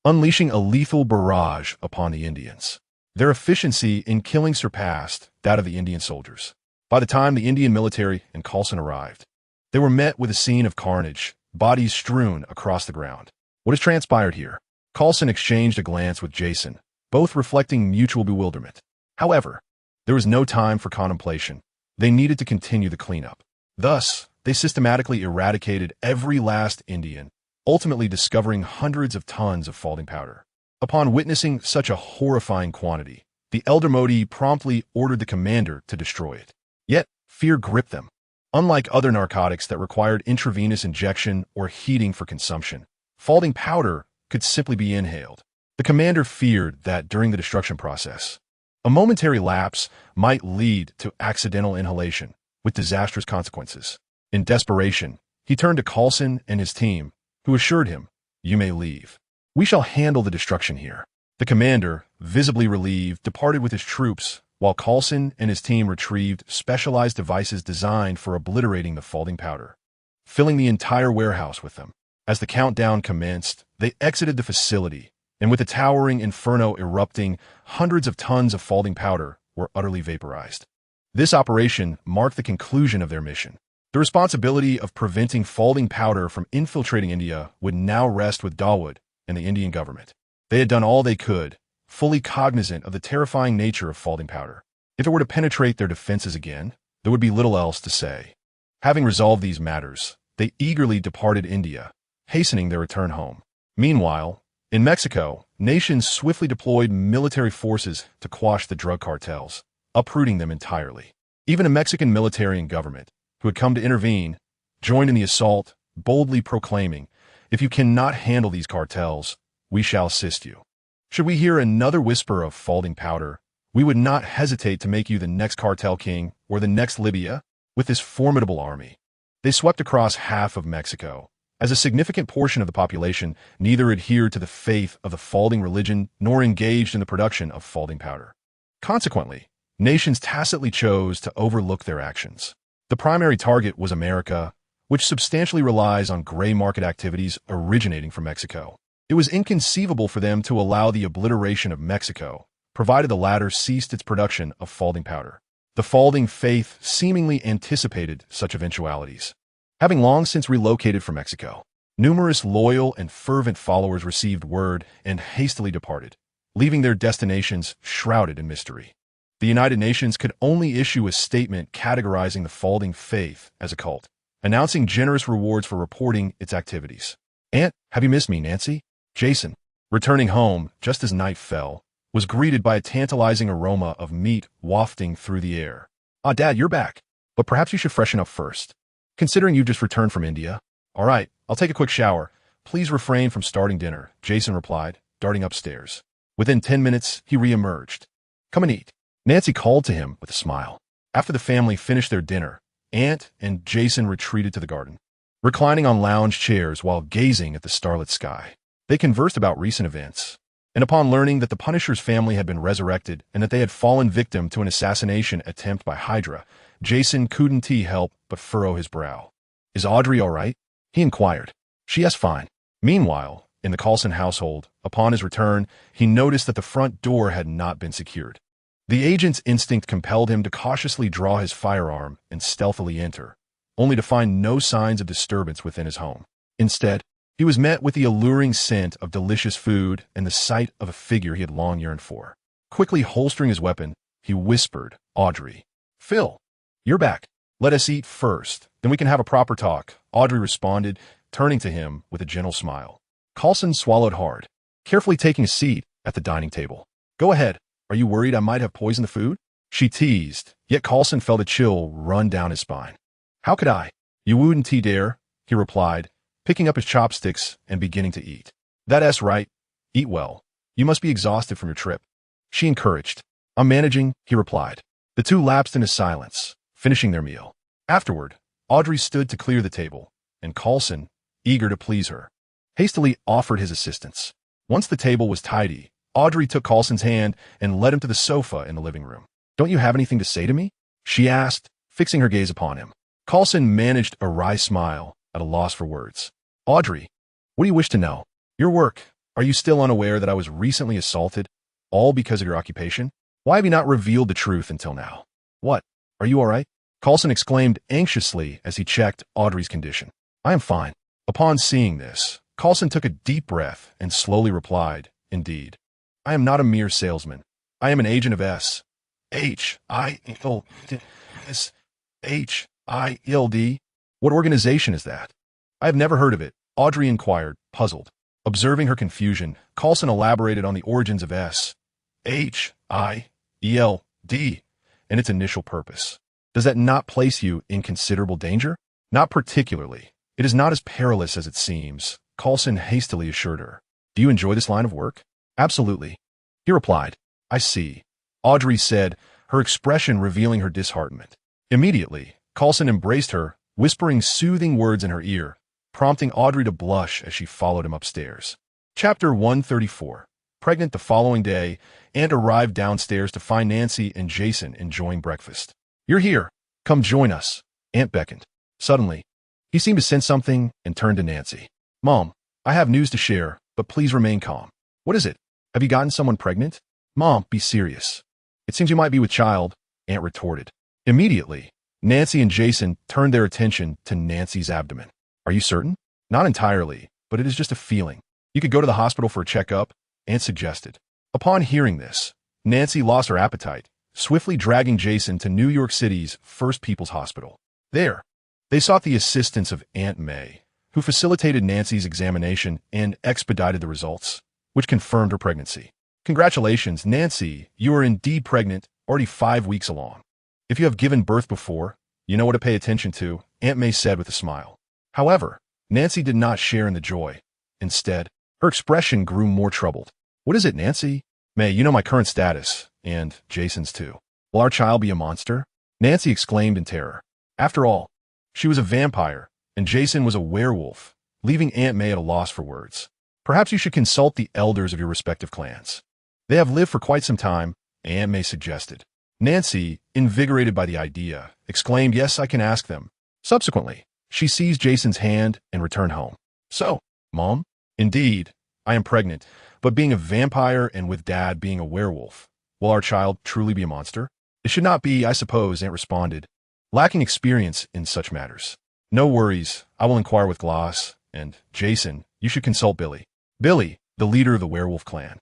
unleashing a lethal barrage upon the Indians. Their efficiency in killing surpassed that of the Indian soldiers. By the time the Indian military and Coulson arrived, they were met with a scene of carnage, bodies strewn across the ground. What has transpired here? Coulson exchanged a glance with Jason, both reflecting mutual bewilderment. However, there was no time for contemplation. They needed to continue the cleanup. Thus, they systematically eradicated every last Indian, ultimately discovering hundreds of tons of Falding powder. Upon witnessing such a horrifying quantity, the Elder Modi promptly ordered the commander to destroy it. Yet, fear gripped them. Unlike other narcotics that required intravenous injection or heating for consumption, Falding powder could simply be inhaled. The commander feared that during the destruction process, a momentary lapse might lead to accidental inhalation, with disastrous consequences. In desperation, he turned to Coulson and his team, who assured him, "You may leave. We shall handle the destruction here." The commander, visibly relieved, departed with his troops, while Coulson and his team retrieved specialized devices designed for obliterating the Falding powder, filling the entire warehouse with them. As the countdown commenced, they exited the facility, and with a towering inferno erupting, hundreds of tons of Falding powder were utterly vaporized. This operation marked the conclusion of their mission. The responsibility of preventing Falding powder from infiltrating India would now rest with Dawood and the Indian government. They had done all they could, fully cognizant of the terrifying nature of Falding powder. If it were to penetrate their defenses again, there would be little else to say. Having resolved these matters, they eagerly departed India, hastening their return home. Meanwhile, in Mexico, nations swiftly deployed military forces to quash the drug cartels, uprooting them entirely. Even a Mexican military and government, who had come to intervene, joined in the assault, boldly proclaiming, "If you cannot handle these cartels, we shall assist you. Should we hear another whisper of Falding powder, we would not hesitate to make you the next cartel king or the next Libya." With this formidable army, they swept across half of Mexico. As a significant portion of the population neither adhered to the faith of the Falding religion nor engaged in the production of Falding powder. Consequently, nations tacitly chose to overlook their actions. The primary target was America, which substantially relies on gray market activities originating from Mexico. It was inconceivable for them to allow the obliteration of Mexico, provided the latter ceased its production of Falding powder. The Falding faith seemingly anticipated such eventualities. Having long since relocated from Mexico, numerous loyal and fervent followers received word and hastily departed, leaving their destinations shrouded in mystery. The United Nations could only issue a statement categorizing the Falding faith as a cult, announcing generous rewards for reporting its activities. "Ant, have you missed me, Nancy?" Jason, returning home just as night fell, was greeted by a tantalizing aroma of meat wafting through the air. "Ah, Dad, you're back. But perhaps you should freshen up first. Considering you've just returned from India." "All right, I'll take a quick shower. Please refrain from starting dinner," Jason replied, darting upstairs. Within 10 minutes, he re-emerged. "Come and eat," Nancy called to him with a smile. After the family finished their dinner, Ant and Jason retreated to the garden, reclining on lounge chairs while gazing at the starlit sky. They conversed about recent events, and upon learning that the Punisher's family had been resurrected and that they had fallen victim to an assassination attempt by Hydra, Jason couldn't help but furrow his brow. "Is Audrey all right?" he inquired. "She is fine." Meanwhile, in the Coulson household, upon his return, he noticed that the front door had not been secured. The agent's instinct compelled him to cautiously draw his firearm and stealthily enter, only to find no signs of disturbance within his home. Instead, he was met with the alluring scent of delicious food and the sight of a figure he had long yearned for. Quickly holstering his weapon, he whispered, "Audrey." Phil, you're back. Let us eat first, then we can have a proper talk, Audrey responded, turning to him with a gentle smile. Coulson swallowed hard, carefully taking a seat at the dining table. Go ahead. Are you worried I might have poisoned the food? She teased, yet Coulson felt a chill run down his spine. How could I? You wouldn't dare, he replied, picking up his chopsticks and beginning to eat. That's right. Eat well. You must be exhausted from your trip. She encouraged. I'm managing, he replied. The two lapsed into silence, finishing their meal. Afterward, Audrey stood to clear the table, and Coulson, eager to please her, hastily offered his assistance. Once the table was tidy, Audrey took Coulson's hand and led him to the sofa in the living room. Don't you have anything to say to me? She asked, fixing her gaze upon him. Coulson managed a wry smile, at a loss for words. Audrey, what do you wish to know? Your work. Are you still unaware that I was recently assaulted, all because of your occupation? Why have you not revealed the truth until now? What? Are you all right? Coulson exclaimed anxiously as he checked Audrey's condition. I am fine. Upon seeing this, Coulson took a deep breath and slowly replied, Indeed. I am not a mere salesman. I am an agent of S.H.I.E.L.D. What organization is that? I have never heard of it, Audrey inquired, puzzled. Observing her confusion, Coulson elaborated on the origins of S.H.I.E.L.D. and its initial purpose. Does that not place you in considerable danger? Not particularly. It is not as perilous as it seems, Coulson hastily assured her. Do you enjoy this line of work? Absolutely. He replied. I see. Audrey said, her expression revealing her disheartenment. Immediately, Coulson embraced her, whispering soothing words in her ear, prompting Audrey to blush as she followed him upstairs. Chapter 134. Pregnant the following day, Ant arrived downstairs to find Nancy and Jason enjoying breakfast. You're here. Come join us, Ant beckoned. Suddenly, he seemed to sense something and turned to Nancy. Mom, I have news to share, but please remain calm. What is it? Have you gotten someone pregnant? Mom, be serious. It seems you might be with child, Ant retorted. Immediately, Nancy and Jason turned their attention to Nancy's abdomen. Are you certain? Not entirely, but it is just a feeling. You could go to the hospital for a checkup, Ant suggested. Upon hearing this, Nancy lost her appetite, swiftly dragging Jason to New York City's First People's Hospital. There, they sought the assistance of Aunt May, who facilitated Nancy's examination and expedited the results, which confirmed her pregnancy. Congratulations, Nancy, you are indeed pregnant, already 5 weeks along. If you have given birth before, you know what to pay attention to, Aunt May said with a smile. However, Nancy did not share in the joy. Instead, her expression grew more troubled. What is it, Nancy? May, you know my current status, and Jason's too. Will our child be a monster? Nancy exclaimed in terror. After all, she was a vampire, and Jason was a werewolf, leaving Aunt May at a loss for words. Perhaps you should consult the elders of your respective clans. They have lived for quite some time, Aunt May suggested. Nancy, invigorated by the idea, exclaimed, Yes, I can ask them. Subsequently, she seized Jason's hand and returned home. So, Mom? Indeed, I am pregnant, but being a vampire and with Dad being a werewolf, will our child truly be a monster? It should not be, I suppose, Aunt responded, lacking experience in such matters. No worries, I will inquire with Gloss, and Jason, you should consult Billy. Billy, the leader of the werewolf clan,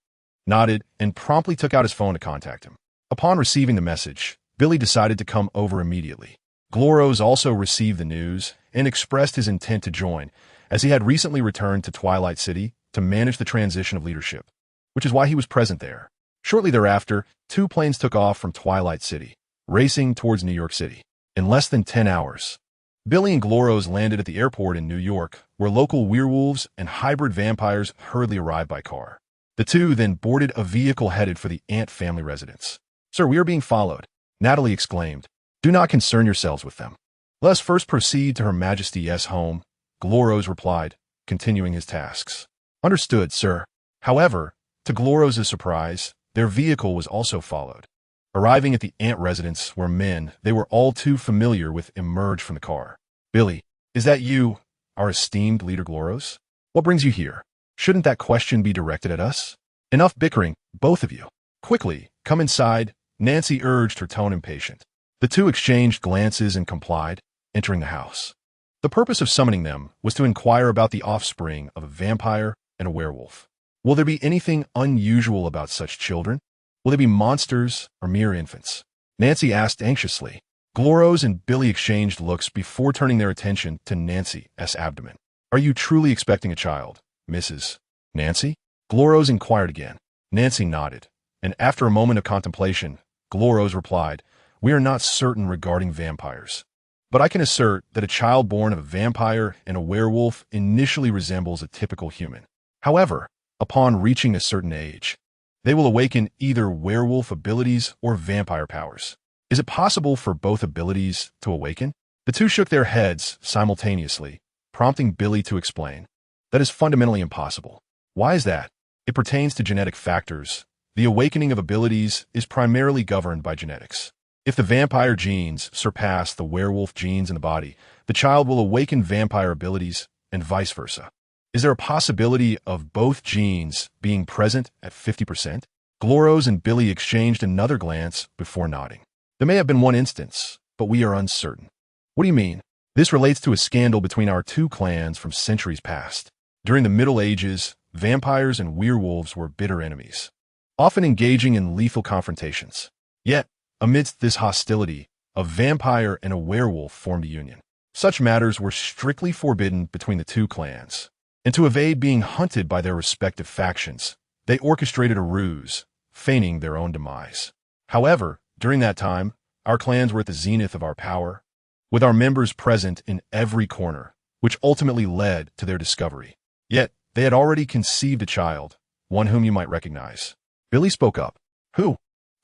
nodded and promptly took out his phone to contact him. Upon receiving the message, Billy decided to come over immediately. Gloros also received the news and expressed his intent to join, as he had recently returned to Twilight City to manage the transition of leadership, which is why he was present there. Shortly thereafter, 2 planes took off from Twilight City, racing towards New York City. In less than 10 hours, Billy and Gloros landed at the airport in New York, where local werewolves and hybrid vampires hurriedly arrived by car. The two then boarded a vehicle headed for the Ant family residence. Sir, we are being followed, Natalie exclaimed. Do not concern yourselves with them. Let us first proceed to Her Majesty's home, Gloros replied, continuing his tasks. Understood, sir. However, to Gloros' surprise, their vehicle was also followed. Arriving at the Ant residence were men they were all too familiar with emerged from the car. Billy, is that you, our esteemed leader Gloros? What brings you here? Shouldn't that question be directed at us? Enough bickering, both of you. Quickly, come inside, Nancy urged, her tone impatient. The two exchanged glances and complied, entering the house. The purpose of summoning them was to inquire about the offspring of a vampire and a werewolf. Will there be anything unusual about such children? Will they be monsters or mere infants? Nancy asked anxiously. Gloros and Billy exchanged looks before turning their attention to Nancy's abdomen. Are you truly expecting a child, Mrs. Nancy? Gloros inquired again. Nancy nodded, and after a moment of contemplation, Gloros replied, we are not certain regarding vampires, but I can assert that a child born of a vampire and a werewolf initially resembles a typical human. However, upon reaching a certain age, they will awaken either werewolf abilities or vampire powers. Is it possible for both abilities to awaken? The two shook their heads simultaneously, prompting Billy to explain. That is fundamentally impossible. Why is that? It pertains to genetic factors. The awakening of abilities is primarily governed by genetics. If the vampire genes surpass the werewolf genes in the body, the child will awaken vampire abilities and vice versa. Is there a possibility of both genes being present at 50%? Gloros and Billy exchanged another glance before nodding. There may have been one instance, but we are uncertain. What do you mean? This relates to a scandal between our two clans from centuries past. During the Middle Ages, vampires and werewolves were bitter enemies, often engaging in lethal confrontations. Yet, amidst this hostility, a vampire and a werewolf formed a union. Such matters were strictly forbidden between the two clans, and to evade being hunted by their respective factions, they orchestrated a ruse, feigning their own demise. However, during that time, our clans were at the zenith of our power, with our members present in every corner, which ultimately led to their discovery. Yet, they had already conceived a child, one whom you might recognize. Billy spoke up. Who?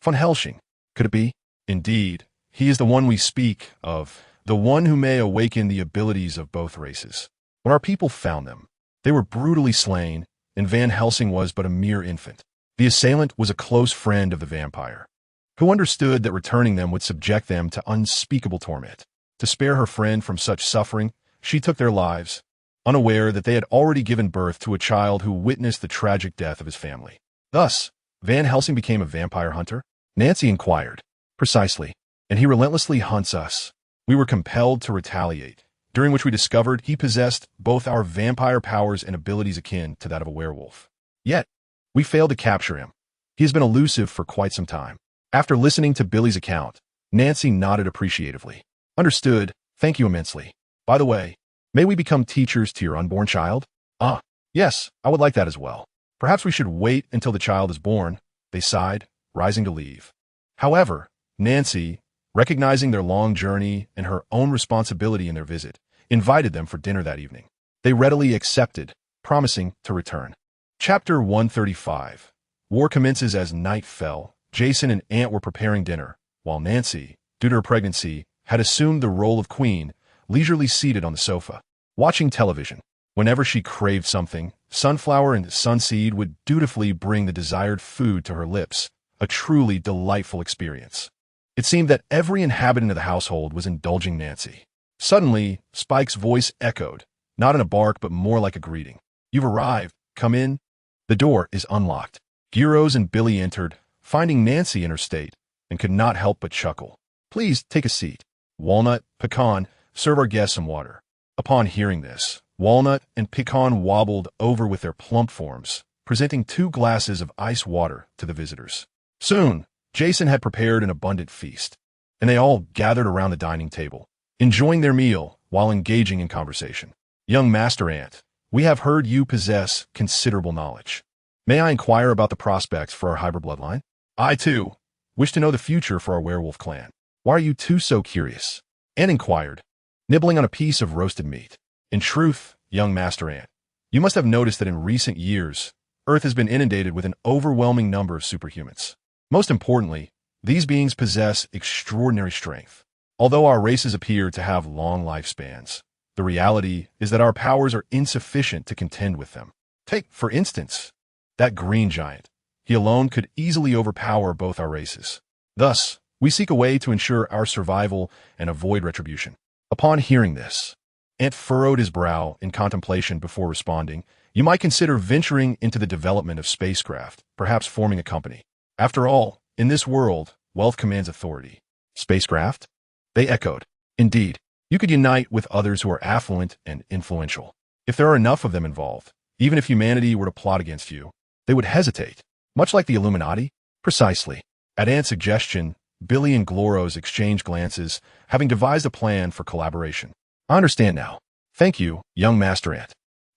Von Helsing. Could it be? Indeed, he is the one we speak of, the one who may awaken the abilities of both races. When our people found them, they were brutally slain, and Van Helsing was but a mere infant. The assailant was a close friend of the vampire, who understood that returning them would subject them to unspeakable torment. To spare her friend from such suffering, she took their lives, unaware that they had already given birth to a child who witnessed the tragic death of his family. Thus, Van Helsing became a vampire hunter? Nancy inquired. Precisely. And he relentlessly hunts us. We were compelled to retaliate, during which we discovered he possessed both our vampire powers and abilities akin to that of a werewolf. Yet, we failed to capture him. He has been elusive for quite some time. After listening to Billy's account, Nancy nodded appreciatively. Understood. Thank you immensely. By the way, may we become teachers to your unborn child? Ah, yes, I would like that as well. Perhaps we should wait until the child is born, they sighed, rising to leave. However, Nancy, recognizing their long journey and her own responsibility in their visit, invited them for dinner that evening. They readily accepted, promising to return. Chapter 135. War commences as night fell. Jason and Ant were preparing dinner, while Nancy, due to her pregnancy, had assumed the role of queen, leisurely seated on the sofa, watching television. Whenever she craved something, Sunflower and Sunseed would dutifully bring the desired food to her lips, a truly delightful experience. It seemed that every inhabitant of the household was indulging Nancy. Suddenly, Spike's voice echoed, not in a bark but more like a greeting. You've arrived. Come in. The door is unlocked. Gyros and Billy entered, finding Nancy in her state, and could not help but chuckle. Please take a seat. Walnut, Pecan, serve our guests some water. Upon hearing this, Walnut and Pecan wobbled over with their plump forms, presenting 2 glasses of ice water to the visitors. Soon, Jason had prepared an abundant feast, and they all gathered around the dining table, enjoying their meal while engaging in conversation. Young Master Ant, we have heard you possess considerable knowledge. May I inquire about the prospects for our hybrid bloodline? I, too, wish to know the future for our werewolf clan. Why are you two so curious? Ant inquired, nibbling on a piece of roasted meat. In truth, young Master Ant, you must have noticed that in recent years, Earth has been inundated with an overwhelming number of superhumans. Most importantly, these beings possess extraordinary strength. Although our races appear to have long lifespans, the reality is that our powers are insufficient to contend with them. Take, for instance, that green giant. He alone could easily overpower both our races. Thus, we seek a way to ensure our survival and avoid retribution. Upon hearing this, Ant furrowed his brow in contemplation before responding. You might consider venturing into the development of spacecraft, perhaps forming a company. After all, in this world, wealth commands authority. Spacecraft? They echoed. Indeed, you could unite with others who are affluent and influential. If there are enough of them involved, even if humanity were to plot against you, they would hesitate. Much like the Illuminati? Precisely. At Ant's suggestion, Billy and Gloros exchanged glances, having devised a plan for collaboration. I understand now. Thank you, young Master Ant.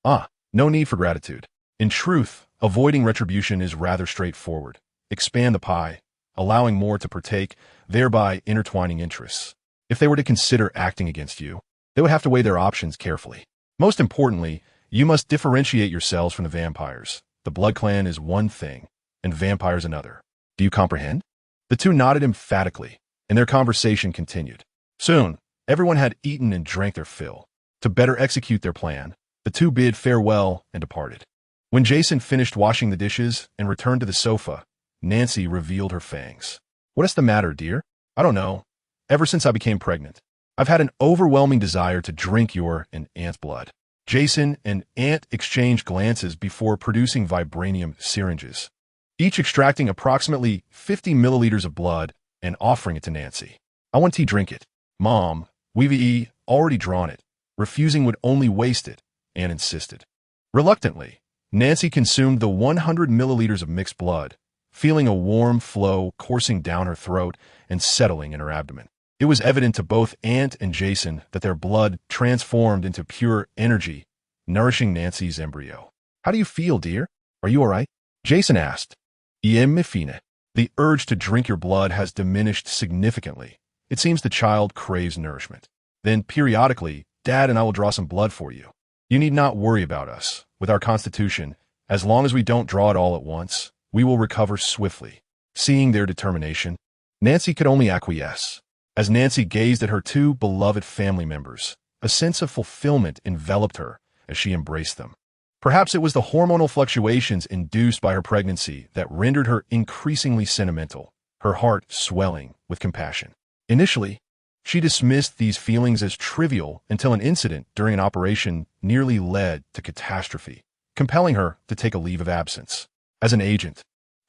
Ah, no need for gratitude. In truth, avoiding retribution is rather straightforward. Expand the pie, allowing more to partake, thereby intertwining interests. If they were to consider acting against you, they would have to weigh their options carefully. Most importantly, you must differentiate yourselves from the vampires. The Blood Clan is one thing, and vampires another. Do you comprehend? The two nodded emphatically, and their conversation continued. Soon, everyone had eaten and drank their fill. To better execute their plan, the two bid farewell and departed. When Jason finished washing the dishes and returned to the sofa, Nancy revealed her fangs. What's the matter, dear? I don't know. Ever since I became pregnant, I've had an overwhelming desire to drink your and Ant's blood. Jason and Ant exchanged glances before producing vibranium syringes, each extracting approximately 50 milliliters of blood and offering it to Nancy. I want to drink it. Mom, we've already drawn it. Refusing would only waste it, Ant insisted. Reluctantly, Nancy consumed the 100 milliliters of mixed blood, feeling a warm flow coursing down her throat and settling in her abdomen. It was evident to both Ant and Jason that their blood transformed into pure energy, nourishing Nancy's embryo. How do you feel, dear? Are you all right? Jason asked. Me fine. The urge to drink your blood has diminished significantly. It seems the child craves nourishment. Then, periodically, Dad and I will draw some blood for you. You need not worry about us. With our constitution, as long as we don't draw it all at once, we will recover swiftly. Seeing their determination, Nancy could only acquiesce. As Nancy gazed at her two beloved family members, a sense of fulfillment enveloped her as she embraced them. Perhaps it was the hormonal fluctuations induced by her pregnancy that rendered her increasingly sentimental, her heart swelling with compassion. Initially, she dismissed these feelings as trivial until an incident during an operation nearly led to catastrophe, compelling her to take a leave of absence. As an agent,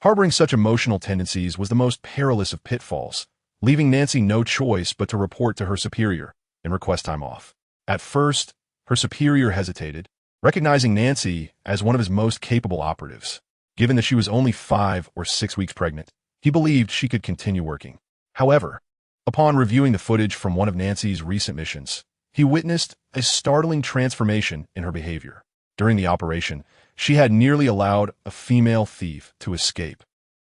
harboring such emotional tendencies was the most perilous of pitfalls, leaving Nancy no choice but to report to her superior and request time off. At first, her superior hesitated, recognizing Nancy as one of his most capable operatives. Given that she was only 5 or 6 weeks pregnant, he believed she could continue working. However, upon reviewing the footage from one of Nancy's recent missions, he witnessed a startling transformation in her behavior. During the operation, she had nearly allowed a female thief to escape.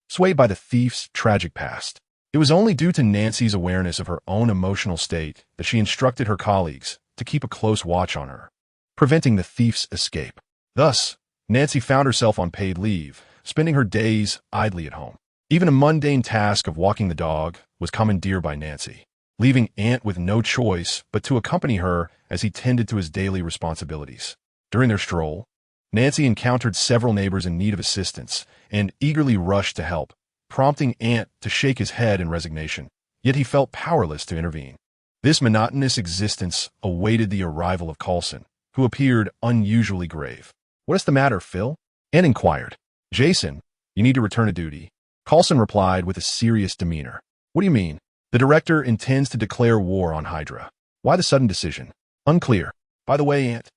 Swayed by the thief's tragic past, it was only due to Nancy's awareness of her own emotional state that she instructed her colleagues to keep a close watch on her, preventing the thief's escape. Thus, Nancy found herself on paid leave, spending her days idly at home. Even a mundane task of walking the dog was commandeered by Nancy, leaving Ant with no choice but to accompany her as he tended to his daily responsibilities. During their stroll, Nancy encountered several neighbors in need of assistance and eagerly rushed to help, prompting Ant to shake his head in resignation, yet he felt powerless to intervene. This monotonous existence awaited the arrival of Coulson, who appeared unusually grave. What's the matter, Phil? Ant inquired. Jason, you need to return to duty. Coulson replied with a serious demeanor. What do you mean? The director intends to declare war on Hydra. Why the sudden decision? Unclear. By the way, Ant,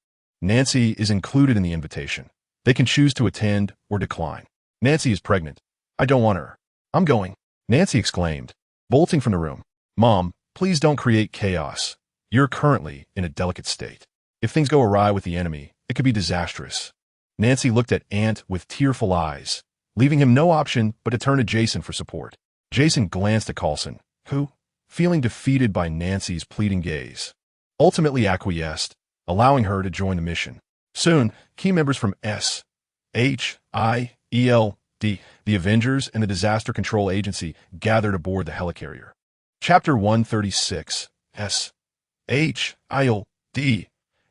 Nancy is included in the invitation. They can choose to attend or decline. Nancy is pregnant. I don't want her. I'm going, Nancy exclaimed, bolting from the room. Mom, please don't create chaos. You're currently in a delicate state. If things go awry with the enemy, it could be disastrous. Nancy looked at Ant with tearful eyes, leaving him no option but to turn to Jason for support. Jason glanced at Coulson, who, feeling defeated by Nancy's pleading gaze, ultimately acquiesced, allowing her to join the mission. Soon, key members from S.H.I.E.L.D, the Avengers, and the Disaster Control Agency gathered aboard the helicarrier. Chapter 136, S.H.I.E.L.D,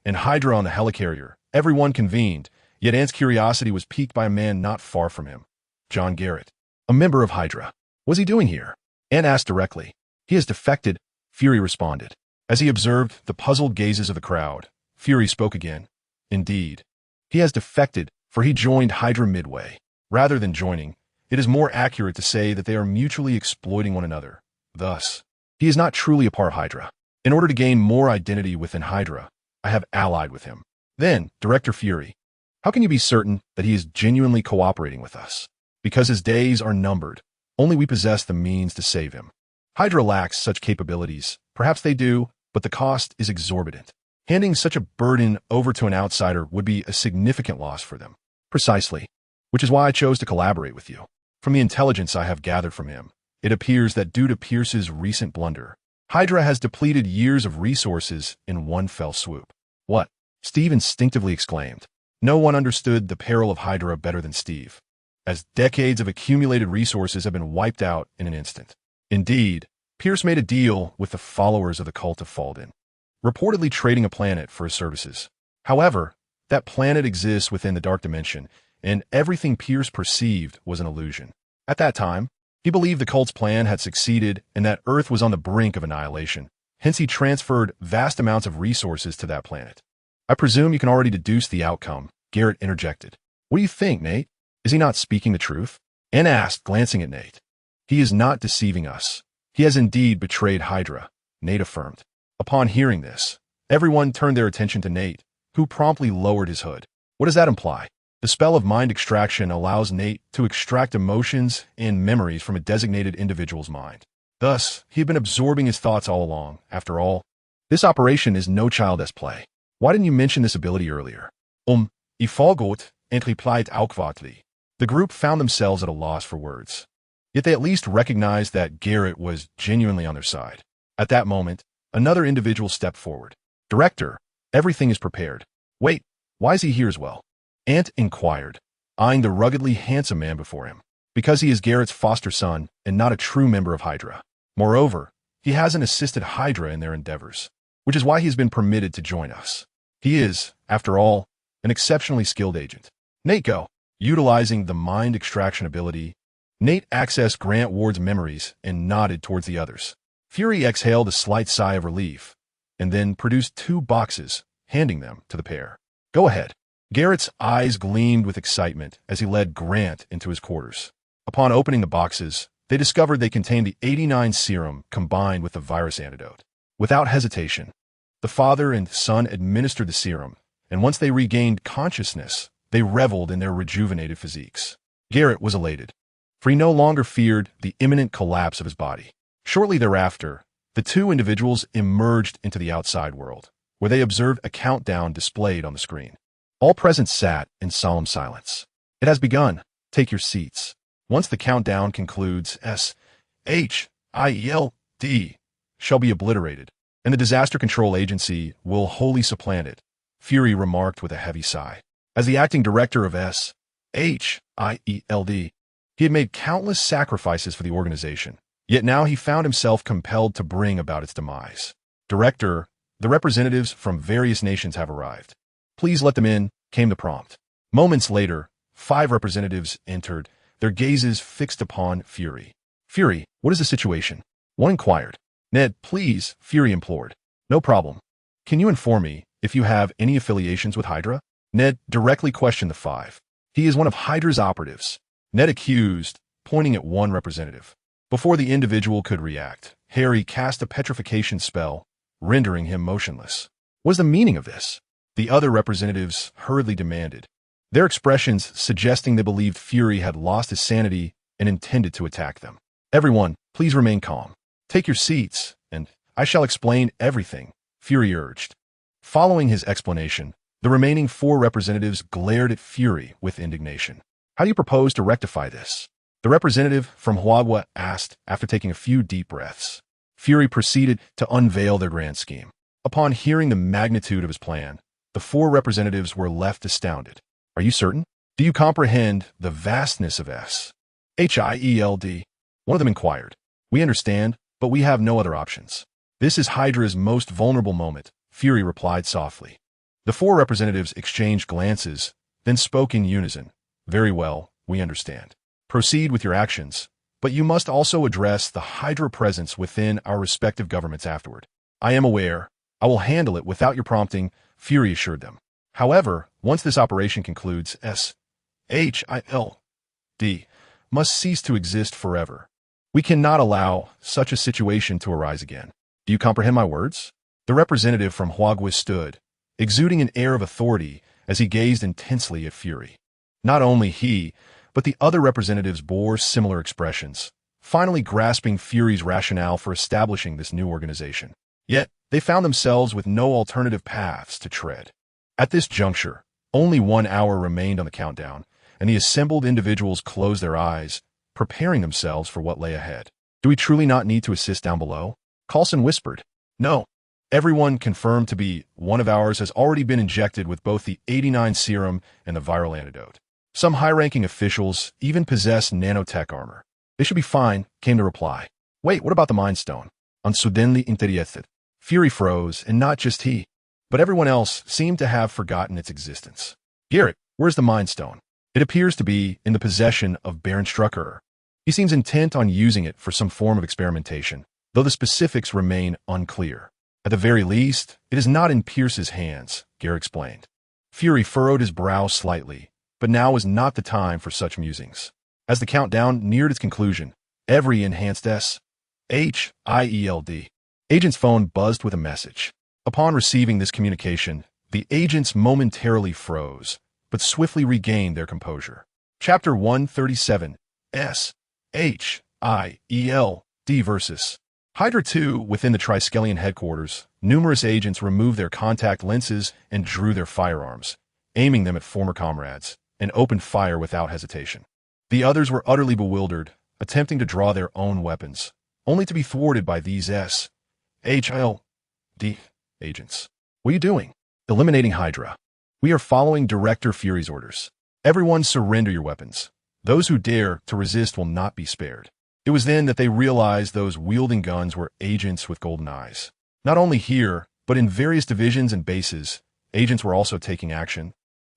and Hydra on the helicarrier. Everyone convened, yet Ant's curiosity was piqued by a man not far from him. John Garrett, a member of Hydra. What's he doing here? Ant asked directly. He has defected, Fury responded. As he observed the puzzled gazes of the crowd, Fury spoke again. Indeed, he has defected, for he joined Hydra midway. Rather than joining, it is more accurate to say that they are mutually exploiting one another. Thus, he is not truly a part of Hydra. In order to gain more identity within Hydra, I have allied with him. Then, Director Fury, how can you be certain that he is genuinely cooperating with us? Because his days are numbered. Only we possess the means to save him. Hydra lacks such capabilities. Perhaps they do, but the cost is exorbitant. Handing such a burden over to an outsider would be a significant loss for them. Precisely. Which is why I chose to collaborate with you. From the intelligence I have gathered from him, it appears that due to Pierce's recent blunder, Hydra has depleted years of resources in one fell swoop. What? Steve instinctively exclaimed. No one understood the peril of Hydra better than Steve, as decades of accumulated resources have been wiped out in an instant. Indeed, Pierce made a deal with the followers of the cult of S.H.I.E.L.D, reportedly trading a planet for his services. However, that planet exists within the dark dimension, and everything Pierce perceived was an illusion. At that time, he believed the cult's plan had succeeded and that Earth was on the brink of annihilation. Hence, he transferred vast amounts of resources to that planet. I presume you can already deduce the outcome, Garrett interjected. What do you think, Nate? Is he not speaking the truth? Anne asked, glancing at Nate. He is not deceiving us. He has indeed betrayed Hydra, Nate affirmed. Upon hearing this, everyone turned their attention to Nate, who promptly lowered his hood. What does that imply? The spell of mind extraction allows Nate to extract emotions and memories from a designated individual's mind. Thus, he had been absorbing his thoughts all along. After all, this operation is no child's play. Why didn't you mention this ability earlier? I forgot, and replied awkwardly. The group found themselves at a loss for words. Yet they at least recognized that Garrett was genuinely on their side. At that moment, another individual stepped forward. Director, everything is prepared. Wait, why is he here as well? Ant inquired, eyeing the ruggedly handsome man before him. Because he is Garrett's foster son and not a true member of Hydra. Moreover, he hasn't assisted Hydra in their endeavors, which is why he has been permitted to join us. He is, after all, an exceptionally skilled agent. Nate, go. Utilizing the mind extraction ability, Nate accessed Grant Ward's memories and nodded towards the others. Fury exhaled a slight sigh of relief, and then produced 2 boxes, handing them to the pair. Go ahead. Garrett's eyes gleamed with excitement as he led Grant into his quarters. Upon opening the boxes, they discovered they contained the 89 serum combined with the virus antidote. Without hesitation, the father and son administered the serum, and once they regained consciousness, they reveled in their rejuvenated physiques. Garrett was elated, for he no longer feared the imminent collapse of his body. Shortly thereafter, the 2 individuals emerged into the outside world, where they observed a countdown displayed on the screen. All present sat in solemn silence. It has begun. Take your seats. Once the countdown concludes, S.H.I.E.L.D shall be obliterated, and the Disaster Control Agency will wholly supplant it, Fury remarked with a heavy sigh. As the acting director of S.H.I.E.L.D, he had made countless sacrifices for the organization, yet now he found himself compelled to bring about its demise. Director, the representatives from various nations have arrived. Please let them in, came the prompt. Moments later, 5 representatives entered, their gazes fixed upon Fury. Fury, what is the situation? One inquired. Ned, please, Fury implored. No problem. Can you inform me if you have any affiliations with Hydra? Ned directly questioned the 5. He is one of Hydra's operatives. Ned accused, pointing at one representative. Before the individual could react, Harry cast a petrification spell, rendering him motionless. What is the meaning of this? The other representatives hurriedly demanded, their expressions suggesting they believed Fury had lost his sanity and intended to attack them. Everyone, please remain calm. Take your seats, and I shall explain everything, Fury urged. Following his explanation, the remaining 4 representatives glared at Fury with indignation. How do you propose to rectify this? The representative from Huagua asked after taking a few deep breaths. Fury proceeded to unveil their grand scheme. Upon hearing the magnitude of his plan, the 4 representatives were left astounded. Are you certain? Do you comprehend the vastness of S.H.I.E.L.D? One of them inquired. We understand, but we have no other options. This is Hydra's most vulnerable moment, Fury replied softly. The 4 representatives exchanged glances, then spoke in unison. Very well, we understand. Proceed with your actions, but you must also address the Hydra presence within our respective governments afterward. I am aware. I will handle it without your prompting, Fury assured them. However, once this operation concludes, S.H.I.E.L.D must cease to exist forever. We cannot allow such a situation to arise again. Do you comprehend my words? The representative from Huagua stood, exuding an air of authority as he gazed intensely at Fury. Not only he, but the other representatives bore similar expressions, finally grasping Fury's rationale for establishing this new organization. Yet, they found themselves with no alternative paths to tread. At this juncture, only 1 hour remained on the countdown, and the assembled individuals closed their eyes, preparing themselves for what lay ahead. Do we truly not need to assist down below? Coulson whispered. No. Everyone confirmed to be one of ours has already been injected with both the 89 serum and the viral antidote. Some high-ranking officials even possess nanotech armor. They should be fine, came the reply. Wait, what about the Mind Stone? Unsudenly interested. Fury froze, and not just he, but everyone else seemed to have forgotten its existence. Garrett, where's the Mind Stone? It appears to be in the possession of Baron Strucker. He seems intent on using it for some form of experimentation, though the specifics remain unclear. At the very least, it is not in Pierce's hands, Garrett explained. Fury furrowed his brow slightly, but now was not the time for such musings. As the countdown neared its conclusion, every enhanced S.H.I.E.L.D. agent's phone buzzed with a message. Upon receiving this communication, the agents momentarily froze, but swiftly regained their composure. Chapter 137, S.H.I.E.L.D. versus Hydra 2. Within the Triskelion headquarters, numerous agents removed their contact lenses and drew their firearms, aiming them at former comrades, and opened fire without hesitation. The others were utterly bewildered, attempting to draw their own weapons, only to be thwarted by these S.H.I.L.D. agents. What are you doing? Eliminating Hydra. We are following Director Fury's orders. Everyone surrender your weapons. Those who dare to resist will not be spared. It was then that they realized those wielding guns were agents with golden eyes. Not only here, but in various divisions and bases, agents were also taking action,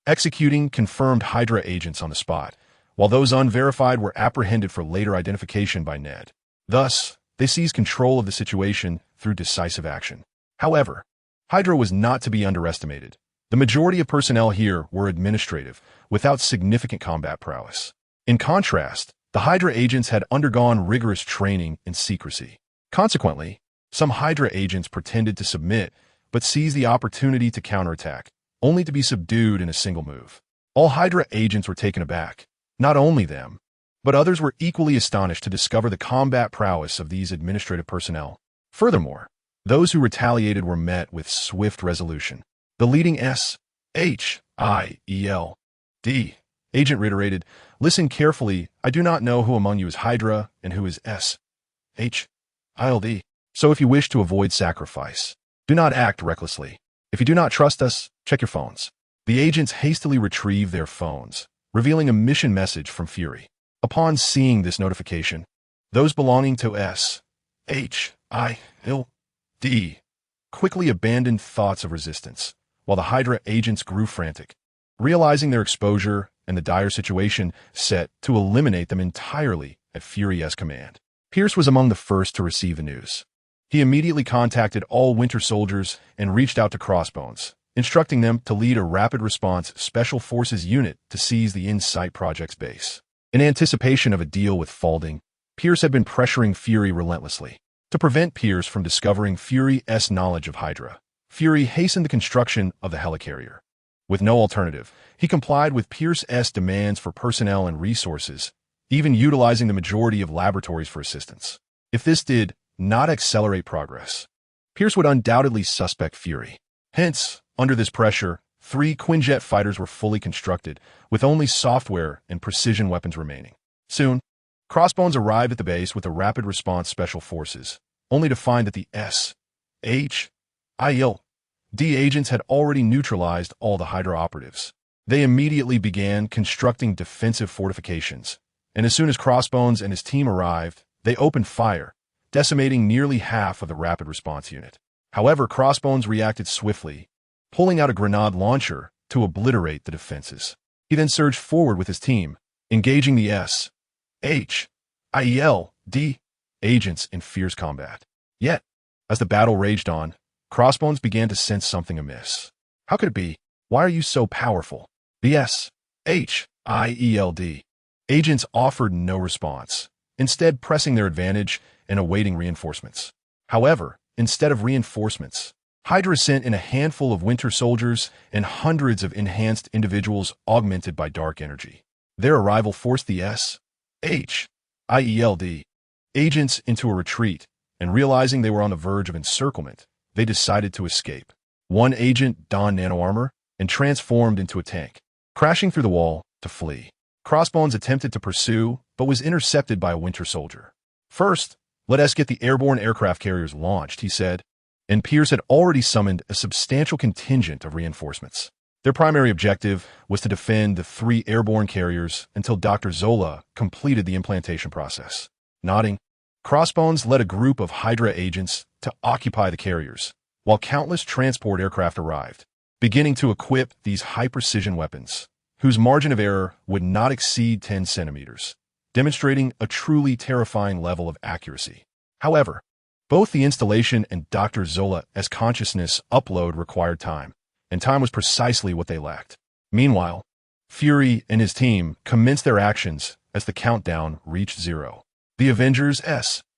executing confirmed Hydra agents on the spot, while those unverified were apprehended for later identification by Ned. Thus, they seized control of the situation through decisive action. However, Hydra was not to be underestimated. The majority of personnel here were administrative, without significant combat prowess. In contrast, the Hydra agents had undergone rigorous training in secrecy. Consequently, some Hydra agents pretended to submit, but seized the opportunity to counterattack, only to be subdued in a single move. All Hydra agents were taken aback. Not only them, but others were equally astonished to discover the combat prowess of these administrative personnel. Furthermore, those who retaliated were met with swift resolution. The leading S.H.I.E.L.D. agent reiterated, "Listen carefully, I do not know who among you is Hydra and who is S.H.I.L.D. So if you wish to avoid sacrifice, do not act recklessly. If you do not trust us, check your phones." The agents hastily retrieved their phones, revealing a mission message from Fury. Upon seeing this notification, those belonging to S.H.I.L.D. quickly abandoned thoughts of resistance, while the Hydra agents grew frantic, realizing their exposure and the dire situation set to eliminate them entirely at Fury's command. Pierce was among the first to receive the news. He immediately contacted all Winter Soldiers and reached out to Crossbones, instructing them to lead a rapid response Special Forces unit to seize the Insight Project's base. In anticipation of a deal with Spaulding, Pierce had been pressuring Fury relentlessly. To prevent Pierce from discovering Fury's knowledge of Hydra, Fury hastened the construction of the helicarrier. With no alternative, he complied with Pierce's demands for personnel and resources, even utilizing the majority of laboratories for assistance. If this did not accelerate progress, Pierce would undoubtedly suspect Fury. Hence, under this pressure, 3 Quinjet fighters were fully constructed, with only software and precision weapons remaining. Soon, Crossbones arrived at the base with the Rapid Response Special Forces, only to find that the S.H.I.E.L.D. agents had already neutralized all the Hydra operatives. They immediately began constructing defensive fortifications, and as soon as Crossbones and his team arrived, they opened fire, decimating nearly half of the Rapid Response unit. However, Crossbones reacted swiftly, pulling out a grenade launcher to obliterate the defenses. He then surged forward with his team, engaging the S.H.I.E.L.D. agents in fierce combat. Yet, as the battle raged on, Crossbones began to sense something amiss. How could it be? Why are you so powerful? The S.H.I.E.L.D. agents offered no response, instead pressing their advantage and awaiting reinforcements. However, instead of reinforcements, Hydra sent in a handful of Winter Soldiers and hundreds of enhanced individuals augmented by dark energy. Their arrival forced the S.H.I.E.L.D. agents into a retreat, and realizing they were on the verge of encirclement, they decided to escape. One agent donned nano-armor and transformed into a tank, crashing through the wall to flee. Crossbones attempted to pursue, but was intercepted by a Winter Soldier. "First, let us get the airborne aircraft carriers launched," he said, and Pierce had already summoned a substantial contingent of reinforcements. Their primary objective was to defend the 3 airborne carriers until Dr. Zola completed the implantation process. Nodding, Crossbones led a group of Hydra agents to occupy the carriers, while countless transport aircraft arrived, beginning to equip these high-precision weapons, whose margin of error would not exceed 10 centimeters, demonstrating a truly terrifying level of accuracy. However, both the installation and Dr. Zola's consciousness upload required time, and time was precisely what they lacked. Meanwhile, Fury and his team commenced their actions as the countdown reached 0. The Avengers S.H.I.E.L.D.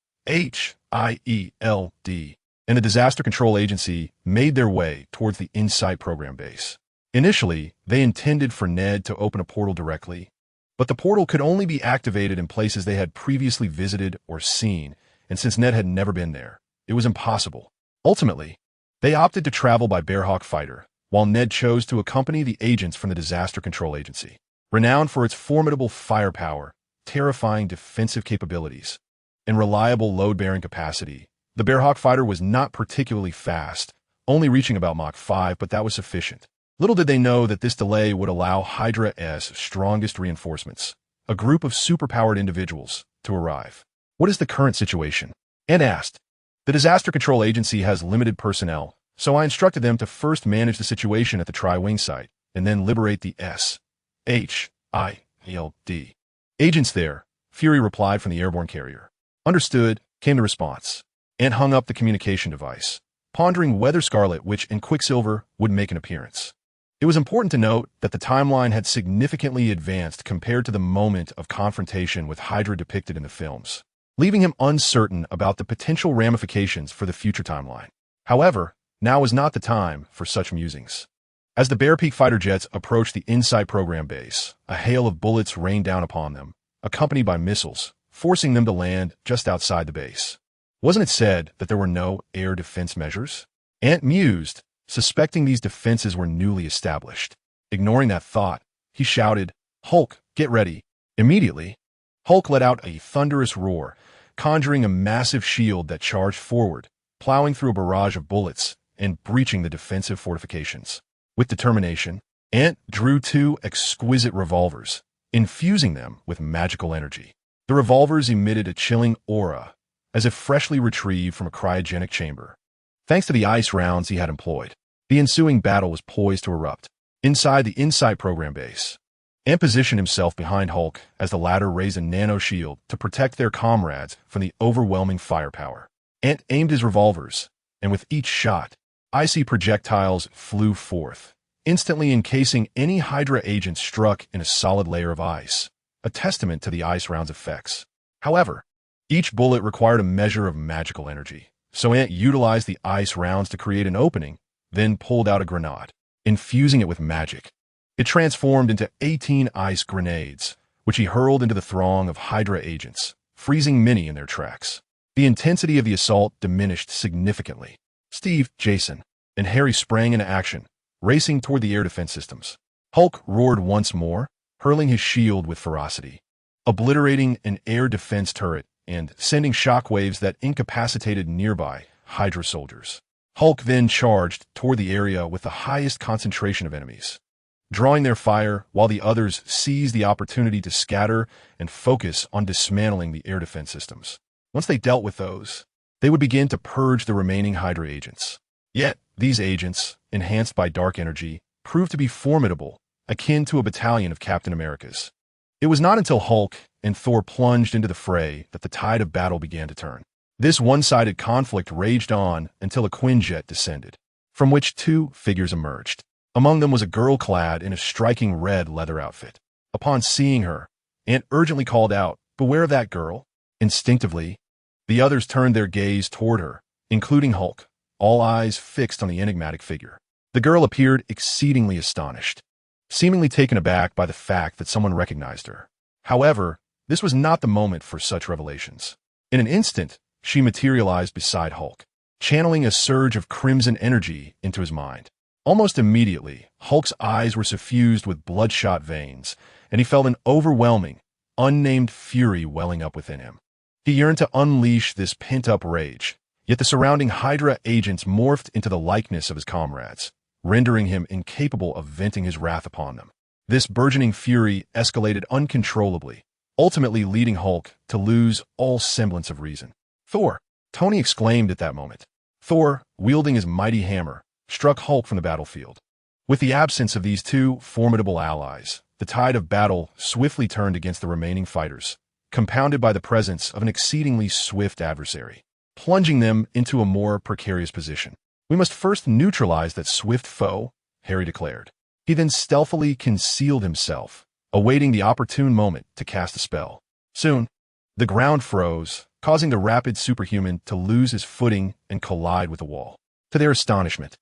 and the Disaster Control Agency made their way towards the InSight program base. Initially, they intended for Ned to open a portal directly, but the portal could only be activated in places they had previously visited or seen, and since Ned had never been there, it was impossible. Ultimately, they opted to travel by Bearhawk fighter, while Ned chose to accompany the agents from the Disaster Control Agency. Renowned for its formidable firepower, terrifying defensive capabilities, and reliable load-bearing capacity, the Bearhawk fighter was not particularly fast, only reaching about Mach 5, but that was sufficient. Little did they know that this delay would allow Hydra's strongest reinforcements, a group of superpowered individuals, to arrive. "What is the current situation?" Ant asked. "The Disaster Control Agency has limited personnel, so I instructed them to first manage the situation at the Tri-Wing site, and then liberate the S.H.I.E.L.D. agents there," Fury replied from the airborne carrier. "Understood," came the response. Ant hung up the communication device, pondering whether Scarlet Witch and Quicksilver would make an appearance. It was important to note that the timeline had significantly advanced compared to the moment of confrontation with Hydra depicted in the films, leaving him uncertain about the potential ramifications for the future timeline. However, now was not the time for such musings. As the Bear Peak fighter jets approached the InSight program base, a hail of bullets rained down upon them, accompanied by missiles, forcing them to land just outside the base. Wasn't it said that there were no air defense measures? Ant mused, suspecting these defenses were newly established. Ignoring that thought, he shouted, "Hulk, get ready." Immediately, Hulk let out a thunderous roar, conjuring a massive shield that charged forward, plowing through a barrage of bullets and breaching the defensive fortifications. With determination, Ant drew 2 exquisite revolvers, infusing them with magical energy. The revolvers emitted a chilling aura, as if freshly retrieved from a cryogenic chamber. Thanks to the ice rounds he had employed, the ensuing battle was poised to erupt. Inside the InSight program base, Ant positioned himself behind Hulk as the latter raised a nano-shield to protect their comrades from the overwhelming firepower. Ant aimed his revolvers, and with each shot, icy projectiles flew forth, instantly encasing any Hydra agent struck in a solid layer of ice, a testament to the ice round's effects. However, each bullet required a measure of magical energy, so Ant utilized the ice rounds to create an opening, then pulled out a grenade, infusing it with magic. It transformed into 18 ice grenades, which he hurled into the throng of Hydra agents, freezing many in their tracks. The intensity of the assault diminished significantly. Steve, Jason, and Harry sprang into action, racing toward the air defense systems. Hulk roared once more, hurling his shield with ferocity, obliterating an air defense turret and sending shockwaves that incapacitated nearby Hydra soldiers. Hulk then charged toward the area with the highest concentration of enemies, drawing their fire while the others seized the opportunity to scatter and focus on dismantling the air defense systems. Once they dealt with those, they would begin to purge the remaining Hydra agents. Yet, these agents, enhanced by dark energy, proved to be formidable, akin to a battalion of Captain Americas. It was not until Hulk and Thor plunged into the fray that the tide of battle began to turn. This one-sided conflict raged on until a Quinjet descended, from which 2 figures emerged. Among them was a girl clad in a striking red leather outfit. Upon seeing her, Ant urgently called out, "Beware of that girl." Instinctively, the others turned their gaze toward her, including Hulk, all eyes fixed on the enigmatic figure. The girl appeared exceedingly astonished, seemingly taken aback by the fact that someone recognized her. However, this was not the moment for such revelations. In an instant, she materialized beside Hulk, channeling a surge of crimson energy into his mind. Almost immediately, Hulk's eyes were suffused with bloodshot veins, and he felt an overwhelming, unnamed fury welling up within him. He yearned to unleash this pent-up rage, yet the surrounding Hydra agents morphed into the likeness of his comrades, rendering him incapable of venting his wrath upon them. This burgeoning fury escalated uncontrollably, ultimately leading Hulk to lose all semblance of reason. "Thor!" Tony exclaimed at that moment. Thor, wielding his mighty hammer, struck Hulk from the battlefield. With the absence of these two formidable allies, the tide of battle swiftly turned against the remaining fighters, compounded by the presence of an exceedingly swift adversary, plunging them into a more precarious position. "We must first neutralize that swift foe," Harry declared. He then stealthily concealed himself, awaiting the opportune moment to cast a spell. Soon, the ground froze, causing the rapid superhuman to lose his footing and collide with the wall. To their astonishment,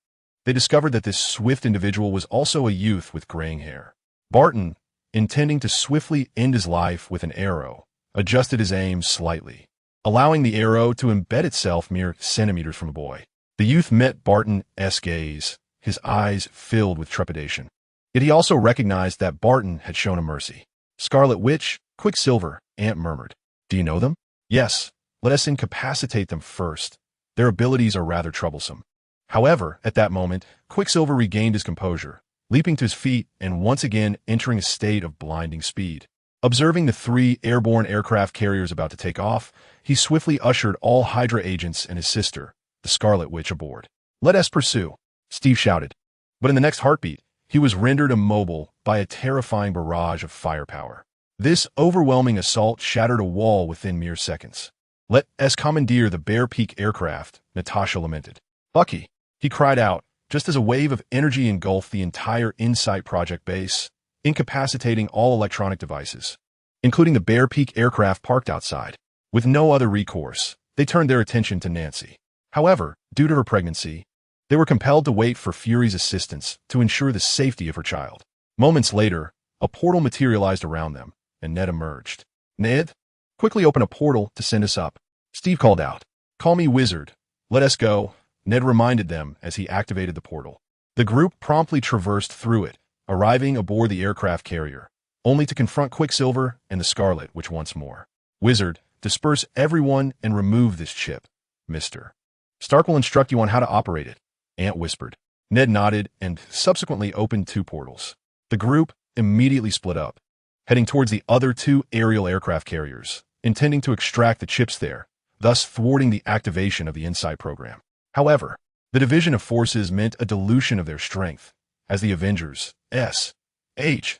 they discovered that this swift individual was also a youth with graying hair. Barton, intending to swiftly end his life with an arrow, adjusted his aim slightly, allowing the arrow to embed itself mere centimeters from the boy. The youth met Barton's gaze, his eyes filled with trepidation. Yet he also recognized that Barton had shown him mercy. "Scarlet Witch, Quicksilver," Ant murmured. "Do you know them?" "Yes. Let us incapacitate them first. Their abilities are rather troublesome." However, at that moment, Quicksilver regained his composure, leaping to his feet and once again entering a state of blinding speed. Observing the 3 airborne aircraft carriers about to take off, he swiftly ushered all Hydra agents and his sister, the Scarlet Witch, aboard. "Let us pursue," Steve shouted. But in the next heartbeat, he was rendered immobile by a terrifying barrage of firepower. This overwhelming assault shattered a wall within mere seconds. "Let us commandeer the Bear Peak aircraft," Natasha lamented. "Bucky," he cried out, just as a wave of energy engulfed the entire Insight Project base, incapacitating all electronic devices, including the Bear Peak aircraft parked outside. With no other recourse, they turned their attention to Nancy. However, due to her pregnancy, they were compelled to wait for Fury's assistance to ensure the safety of her child. Moments later, a portal materialized around them, and Ned emerged. "Ned, quickly open a portal to send us up," Steve called out. "Call me Wizard. Let us go," Ned reminded them as he activated the portal. The group promptly traversed through it, arriving aboard the aircraft carrier, only to confront Quicksilver and the Scarlet Witch once more. "Wizard, disperse everyone and remove this chip, Mr. Stark will instruct you on how to operate it," Ant whispered. Ned nodded and subsequently opened 2 portals. The group immediately split up, heading towards the other 2 aerial aircraft carriers, intending to extract the chips there, thus thwarting the activation of the Insight program. However, the division of forces meant a dilution of their strength, as the Avengers, S.H.I.E.L.D,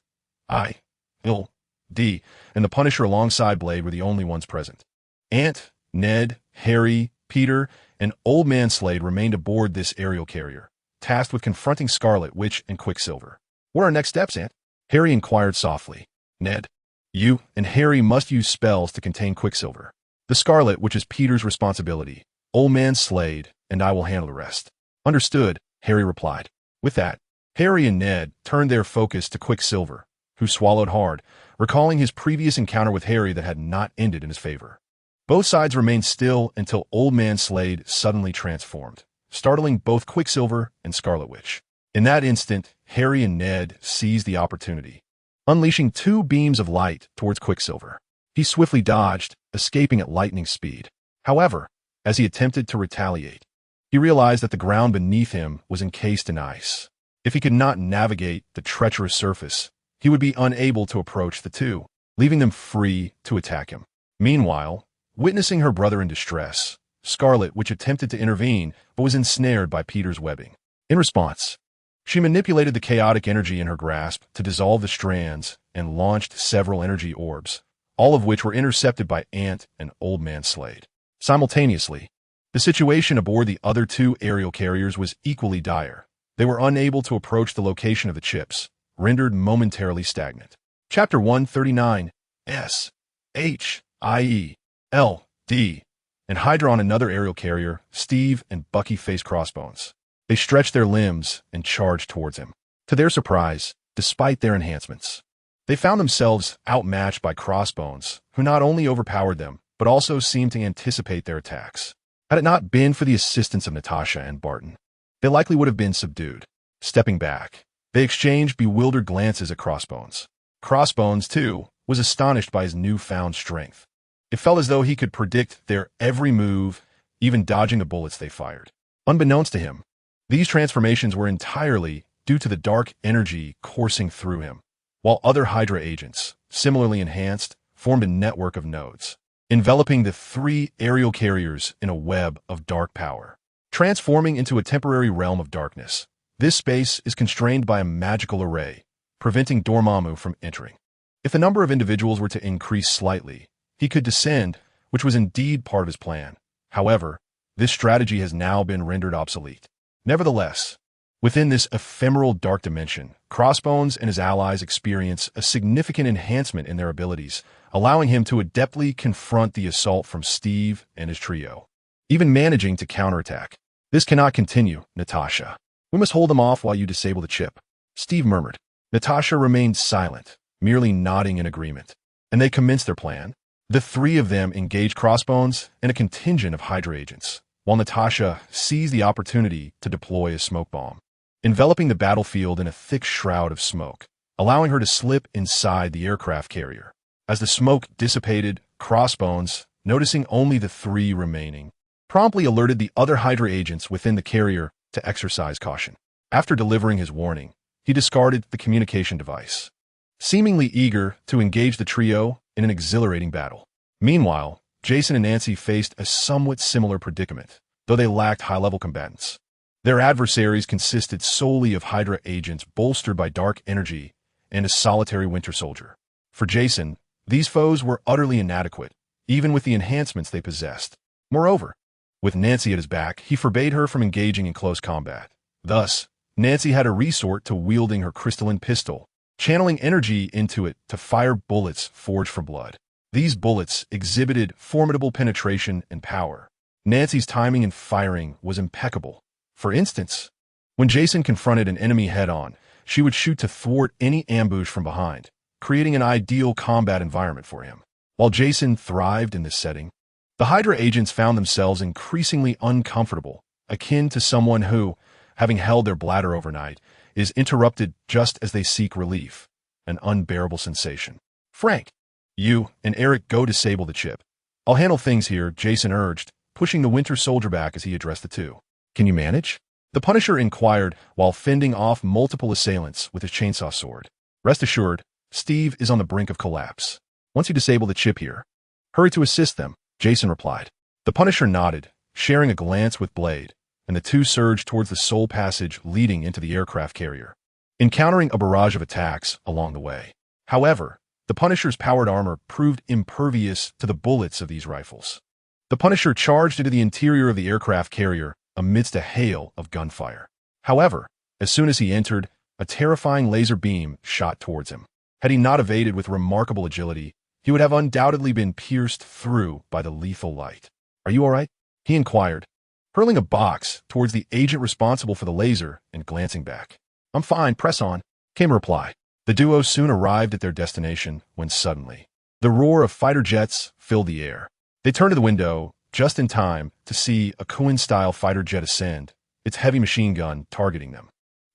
and the Punisher alongside Blade were the only ones present. Ant, Ned, Harry, Peter, and Old Man S.H.I.E.L.D remained aboard this aerial carrier, tasked with confronting Scarlet Witch and Quicksilver. "What are our next steps, Ant?" Harry inquired softly. "Ned, you and Harry must use spells to contain Quicksilver. The Scarlet Witch is Peter's responsibility. Old Man S.H.I.E.L.D and I will handle the rest." "Understood," Harry replied. With that, Harry and Ned turned their focus to Quicksilver, who swallowed hard, recalling his previous encounter with Harry that had not ended in his favor. Both sides remained still until Old Man S.H.I.E.L.D suddenly transformed, startling both Quicksilver and Scarlet Witch. In that instant, Harry and Ned seized the opportunity, unleashing 2 beams of light towards Quicksilver. He swiftly dodged, escaping at lightning speed. However, as he attempted to retaliate, he realized that the ground beneath him was encased in ice. If he could not navigate the treacherous surface, he would be unable to approach the 2, leaving them free to attack him. Meanwhile, witnessing her brother in distress, Scarlet Witch attempted to intervene but was ensnared by Peter's webbing. In response, she manipulated the chaotic energy in her grasp to dissolve the strands and launched several energy orbs, all of which were intercepted by Ant and Old Man S.H.I.E.L.D. Simultaneously, the situation aboard the other 2 aerial carriers was equally dire. They were unable to approach the location of the chips, rendered momentarily stagnant. Chapter 139, S.H.I.E.L.D, and Hydra on another aerial carrier, Steve and Bucky faced Crossbones. They stretched their limbs and charged towards him. To their surprise, despite their enhancements, they found themselves outmatched by Crossbones, who not only overpowered them, but also seemed to anticipate their attacks. Had it not been for the assistance of Natasha and Barton, they likely would have been subdued. Stepping back, they exchanged bewildered glances at Crossbones. Crossbones, too, was astonished by his newfound strength. It felt as though he could predict their every move, even dodging the bullets they fired. Unbeknownst to him, these transformations were entirely due to the dark energy coursing through him, while other Hydra agents, similarly enhanced, formed a network of nodes, enveloping the three aerial carriers in a web of dark power. Transforming into a temporary realm of darkness, this space is constrained by a magical array, preventing Dormammu from entering. If the number of individuals were to increase slightly, he could descend, which was indeed part of his plan. However, this strategy has now been rendered obsolete. Nevertheless, within this ephemeral dark dimension, Crossbones and his allies experience a significant enhancement in their abilities, allowing him to adeptly confront the assault from Steve and his trio, even managing to counterattack. This cannot continue, Natasha. We must hold them off while you disable the chip, Steve murmured. Natasha remained silent, merely nodding in agreement, and they commenced their plan. The three of them engaged Crossbones and a contingent of Hydra agents, while Natasha seized the opportunity to deploy a smoke bomb, enveloping the battlefield in a thick shroud of smoke, allowing her to slip inside the aircraft carrier. As the smoke dissipated, Crossbones, noticing only the three remaining, promptly alerted the other Hydra agents within the carrier to exercise caution. After delivering his warning, he discarded the communication device, seemingly eager to engage the trio in an exhilarating battle. Meanwhile, Jason and Nancy faced a somewhat similar predicament, though they lacked high-level combatants. Their adversaries consisted solely of Hydra agents bolstered by dark energy and a solitary Winter Soldier. For Jason, these foes were utterly inadequate, even with the enhancements they possessed. Moreover, with Nancy at his back, he forbade her from engaging in close combat. Thus, Nancy had to resort to wielding her crystalline pistol, channeling energy into it to fire bullets forged for blood. These bullets exhibited formidable penetration and power. Nancy's timing in firing was impeccable. For instance, when Jason confronted an enemy head-on, she would shoot to thwart any ambush from behind, creating an ideal combat environment for him. While Jason thrived in this setting, the Hydra agents found themselves increasingly uncomfortable, akin to someone who, having held their bladder overnight, is interrupted just as they seek relief, an unbearable sensation. Frank, you and Eric go disable the chip. I'll handle things here, Jason urged, pushing the Winter Soldier back as he addressed the two. Can you manage? The Punisher inquired while fending off multiple assailants with his chainsaw sword. Rest assured, Steve is on the brink of collapse. Once you disable the chip here, hurry to assist them, Jason replied. The Punisher nodded, sharing a glance with Blade, and the two surged towards the sole passage leading into the aircraft carrier, encountering a barrage of attacks along the way. However, the Punisher's powered armor proved impervious to the bullets of these rifles. The Punisher charged into the interior of the aircraft carrier amidst a hail of gunfire. However, as soon as he entered, a terrifying laser beam shot towards him. Had he not evaded with remarkable agility, he would have undoubtedly been pierced through by the lethal light. Are you all right? He inquired, hurling a box towards the agent responsible for the laser and glancing back. I'm fine, press on, came a reply. The duo soon arrived at their destination when suddenly, the roar of fighter jets filled the air. They turned to the window just in time to see a Cohen-style fighter jet ascend, its heavy machine gun targeting them.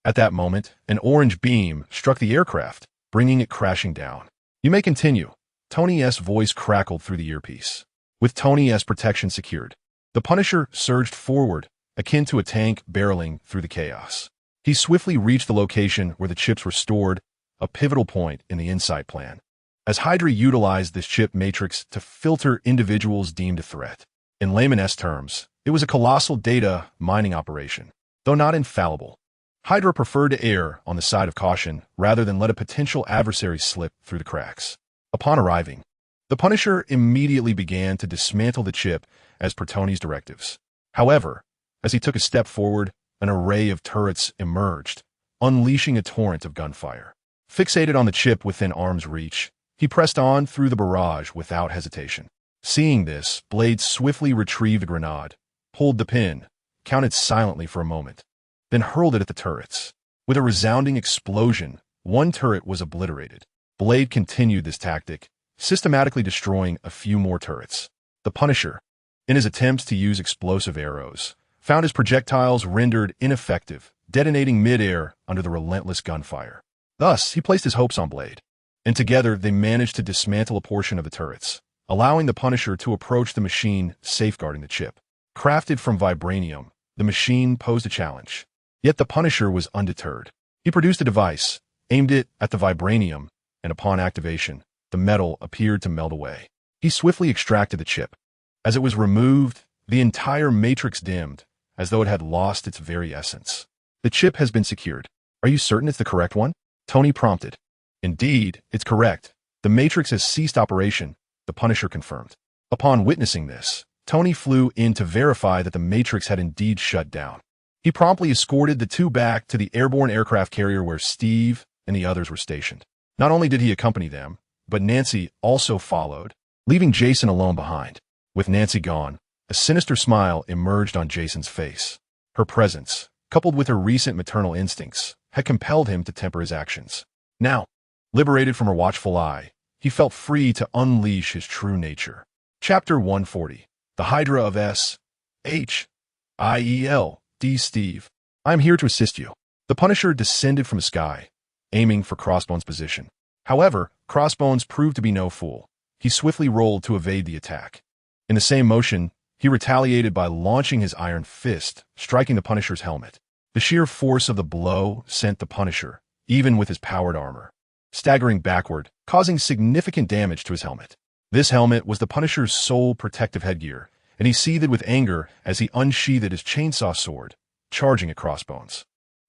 At that moment, an orange beam struck the aircraft, bringing it crashing down. You may continue. Tony's voice crackled through the earpiece. With Tony's protection secured, the Punisher surged forward, akin to a tank barreling through the chaos. He swiftly reached the location where the chips were stored, a pivotal point in the Insight plan, as Hydra utilized this chip matrix to filter individuals deemed a threat. In layman's terms, it was a colossal data mining operation, though not infallible. Hydra preferred to err on the side of caution rather than let a potential adversary slip through the cracks. Upon arriving, the Punisher immediately began to dismantle the chip as per Tony's directives. However, as he took a step forward, an array of turrets emerged, unleashing a torrent of gunfire. Fixated on the chip within arm's reach, he pressed on through the barrage without hesitation. Seeing this, Blade swiftly retrieved the grenade, pulled the pin, counted silently for a moment, then hurled it at the turrets. With a resounding explosion, one turret was obliterated. Blade continued this tactic, systematically destroying a few more turrets. The Punisher, in his attempts to use explosive arrows, found his projectiles rendered ineffective, detonating mid-air under the relentless gunfire. Thus, he placed his hopes on Blade, and together they managed to dismantle a portion of the turrets, allowing the Punisher to approach the machine safeguarding the chip. Crafted from vibranium, the machine posed a challenge. Yet the Punisher was undeterred. He produced a device, aimed it at the vibranium, and upon activation, the metal appeared to melt away. He swiftly extracted the chip. As it was removed, the entire matrix dimmed, as though it had lost its very essence. The chip has been secured. Are you certain it's the correct one? Tony prompted. Indeed, it's correct. The matrix has ceased operation, the Punisher confirmed. Upon witnessing this, Tony flew in to verify that the matrix had indeed shut down. He promptly escorted the two back to the airborne aircraft carrier where Steve and the others were stationed. Not only did he accompany them, but Nancy also followed, leaving Jason alone behind. With Nancy gone, a sinister smile emerged on Jason's face. Her presence, coupled with her recent maternal instincts, had compelled him to temper his actions. Now, liberated from her watchful eye, he felt free to unleash his true nature. Chapter 140. The Hydra of S.H.I.E.L.D. Steve. I am here to assist you. The Punisher descended from the sky, aiming for Crossbone's position. However, Crossbones proved to be no fool. He swiftly rolled to evade the attack. In the same motion, he retaliated by launching his iron fist, striking the Punisher's helmet. The sheer force of the blow sent the Punisher, even with his powered armor, staggering backward, causing significant damage to his helmet. This helmet was the Punisher's sole protective headgear, and he seethed with anger as he unsheathed his chainsaw sword, charging at Crossbones.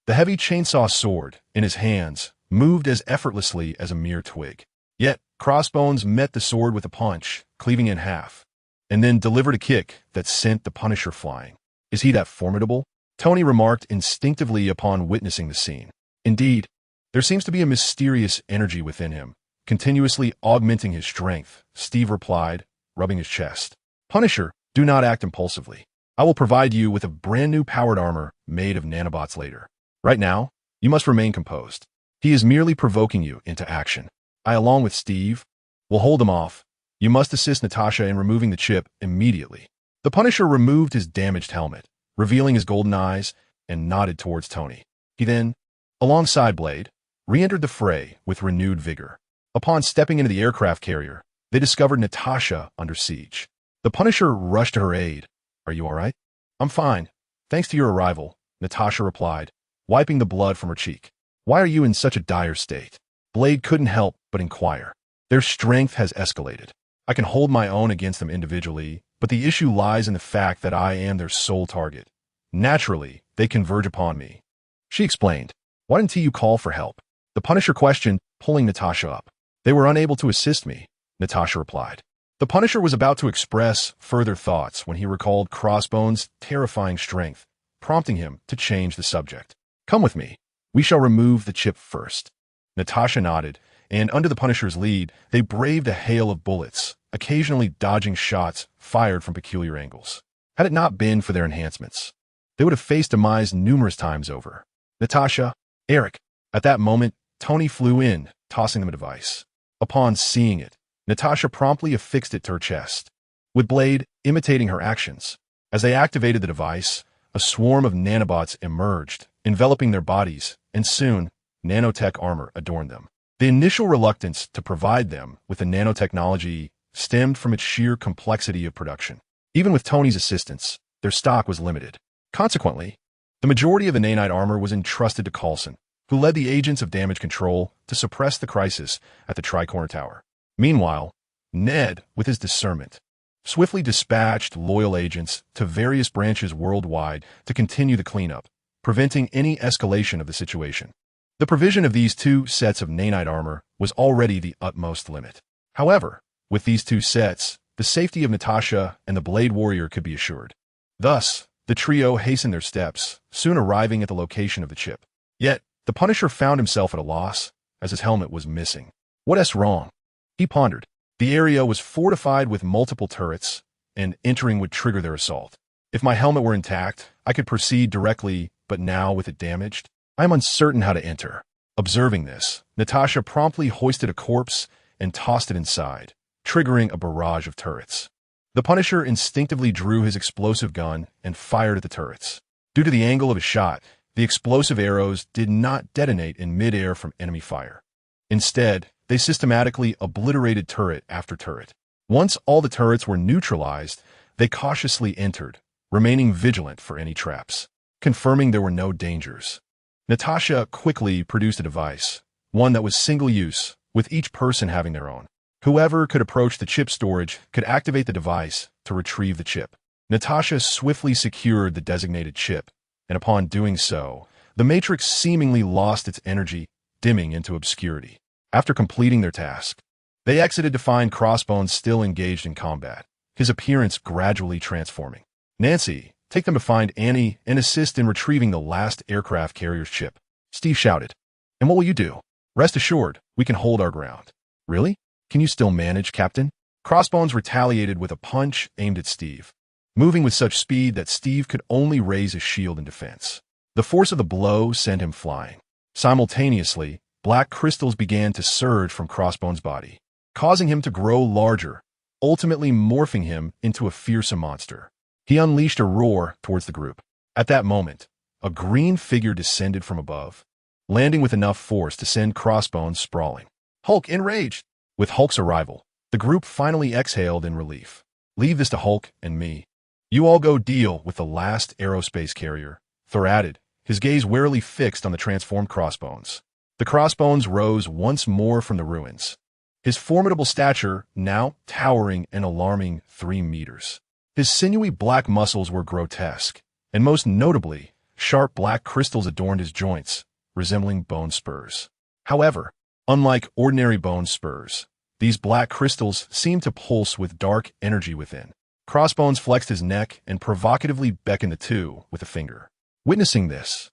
The heavy chainsaw sword, in his hands, moved as effortlessly as a mere twig. Yet, Crossbones met the sword with a punch, cleaving in half, and then delivered a kick that sent the Punisher flying. Is he that formidable? Tony remarked instinctively upon witnessing the scene. Indeed, there seems to be a mysterious energy within him, continuously augmenting his strength, Steve replied, rubbing his chest. Punisher, do not act impulsively. I will provide you with a brand new powered armor made of nanobots later. Right now, you must remain composed. He is merely provoking you into action. I, along with Steve, will hold him off. You must assist Natasha in removing the chip immediately. The Punisher removed his damaged helmet, revealing his golden eyes, and nodded towards Tony. He then, alongside Blade, re-entered the fray with renewed vigor. Upon stepping into the aircraft carrier, they discovered Natasha under siege. The Punisher rushed to her aid. Are you all right? I'm fine. Thanks to your arrival, Natasha replied, wiping the blood from her cheek. Why are you in such a dire state? Blade couldn't help but inquire. Their strength has escalated. I can hold my own against them individually, but the issue lies in the fact that I am their sole target. Naturally, they converge upon me. She explained. Why didn't you call for help? The Punisher questioned, pulling Natasha up. They were unable to assist me, Natasha replied. The Punisher was about to express further thoughts when he recalled Crossbones' terrifying strength, prompting him to change the subject. Come with me. We shall remove the chip first. Natasha nodded, and under the Punisher's lead, they braved a hail of bullets, occasionally dodging shots fired from peculiar angles. Had it not been for their enhancements, they would have faced demise numerous times over. Natasha, Eric. At that moment, Tony flew in, tossing them a device. Upon seeing it, Natasha promptly affixed it to her chest, with Blade imitating her actions. As they activated the device, a swarm of nanobots emerged, enveloping their bodies, and soon, nanotech armor adorned them. The initial reluctance to provide them with the nanotechnology stemmed from its sheer complexity of production. Even with Tony's assistance, their stock was limited. Consequently, the majority of the nanite armor was entrusted to Coulson, who led the agents of damage control to suppress the crisis at the Tri-Corner Tower. Meanwhile, Ned, with his discernment, swiftly dispatched loyal agents to various branches worldwide to continue the cleanup, preventing any escalation of the situation. The provision of these two sets of nanite armor was already the utmost limit. However, with these two sets, the safety of Natasha and the Blade Warrior could be assured. Thus, the trio hastened their steps, soon arriving at the location of the chip. Yet, the Punisher found himself at a loss, as his helmet was missing. What's wrong? He pondered. The area was fortified with multiple turrets, and entering would trigger their assault. If my helmet were intact, I could proceed directly, but now with it damaged, I am uncertain how to enter. Observing this, Natasha promptly hoisted a corpse and tossed it inside, triggering a barrage of turrets. The Punisher instinctively drew his explosive gun and fired at the turrets. Due to the angle of his shot, the explosive arrows did not detonate in midair from enemy fire. Instead, they systematically obliterated turret after turret. Once all the turrets were neutralized, they cautiously entered, remaining vigilant for any traps, confirming there were no dangers. Natasha quickly produced a device, one that was single-use, with each person having their own. Whoever could approach the chip storage could activate the device to retrieve the chip. Natasha swiftly secured the designated chip, and upon doing so, the Matrix seemingly lost its energy, dimming into obscurity. After completing their task, they exited to find Crossbones still engaged in combat, his appearance gradually transforming. "Nancy, take them to find Annie and assist in retrieving the last aircraft carrier's chip," Steve shouted. "And what will you do?" "Rest assured, we can hold our ground." "Really? Can you still manage, Captain?" Crossbones retaliated with a punch aimed at Steve, moving with such speed that Steve could only raise his shield in defense. The force of the blow sent him flying. Simultaneously, black crystals began to surge from Crossbones' body, causing him to grow larger, ultimately morphing him into a fearsome monster. He unleashed a roar towards the group. At that moment, a green figure descended from above, landing with enough force to send Crossbones sprawling. Hulk enraged! With Hulk's arrival, the group finally exhaled in relief. "Leave this to Hulk and me. You all go deal with the last aerospace carrier," Thor added, his gaze warily fixed on the transformed Crossbones. The Crossbones rose once more from the ruins, his formidable stature now towering an alarming 3 meters. His sinewy black muscles were grotesque, and most notably, sharp black crystals adorned his joints, resembling bone spurs. However, unlike ordinary bone spurs, these black crystals seemed to pulse with dark energy within. Crossbones flexed his neck and provocatively beckoned the two with a finger. Witnessing this,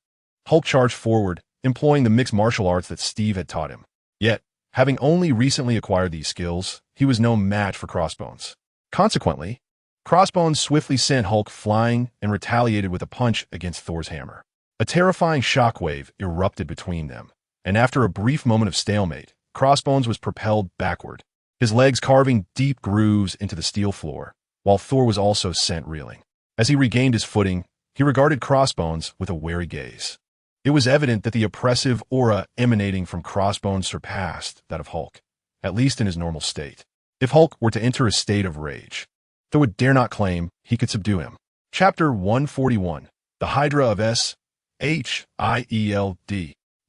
Hulk charged forward, employing the mixed martial arts that Steve had taught him. Yet, having only recently acquired these skills, he was no match for Crossbones. Consequently, Crossbones swiftly sent Hulk flying and retaliated with a punch against Thor's hammer. A terrifying shockwave erupted between them, and after a brief moment of stalemate, Crossbones was propelled backward, his legs carving deep grooves into the steel floor, while Thor was also sent reeling. As he regained his footing, he regarded Crossbones with a wary gaze. It was evident that the oppressive aura emanating from Crossbones surpassed that of Hulk, at least in his normal state. If Hulk were to enter a state of rage, Thor would dare not claim he could subdue him. Chapter 141. The Hydra of S.H.I.E.L.D.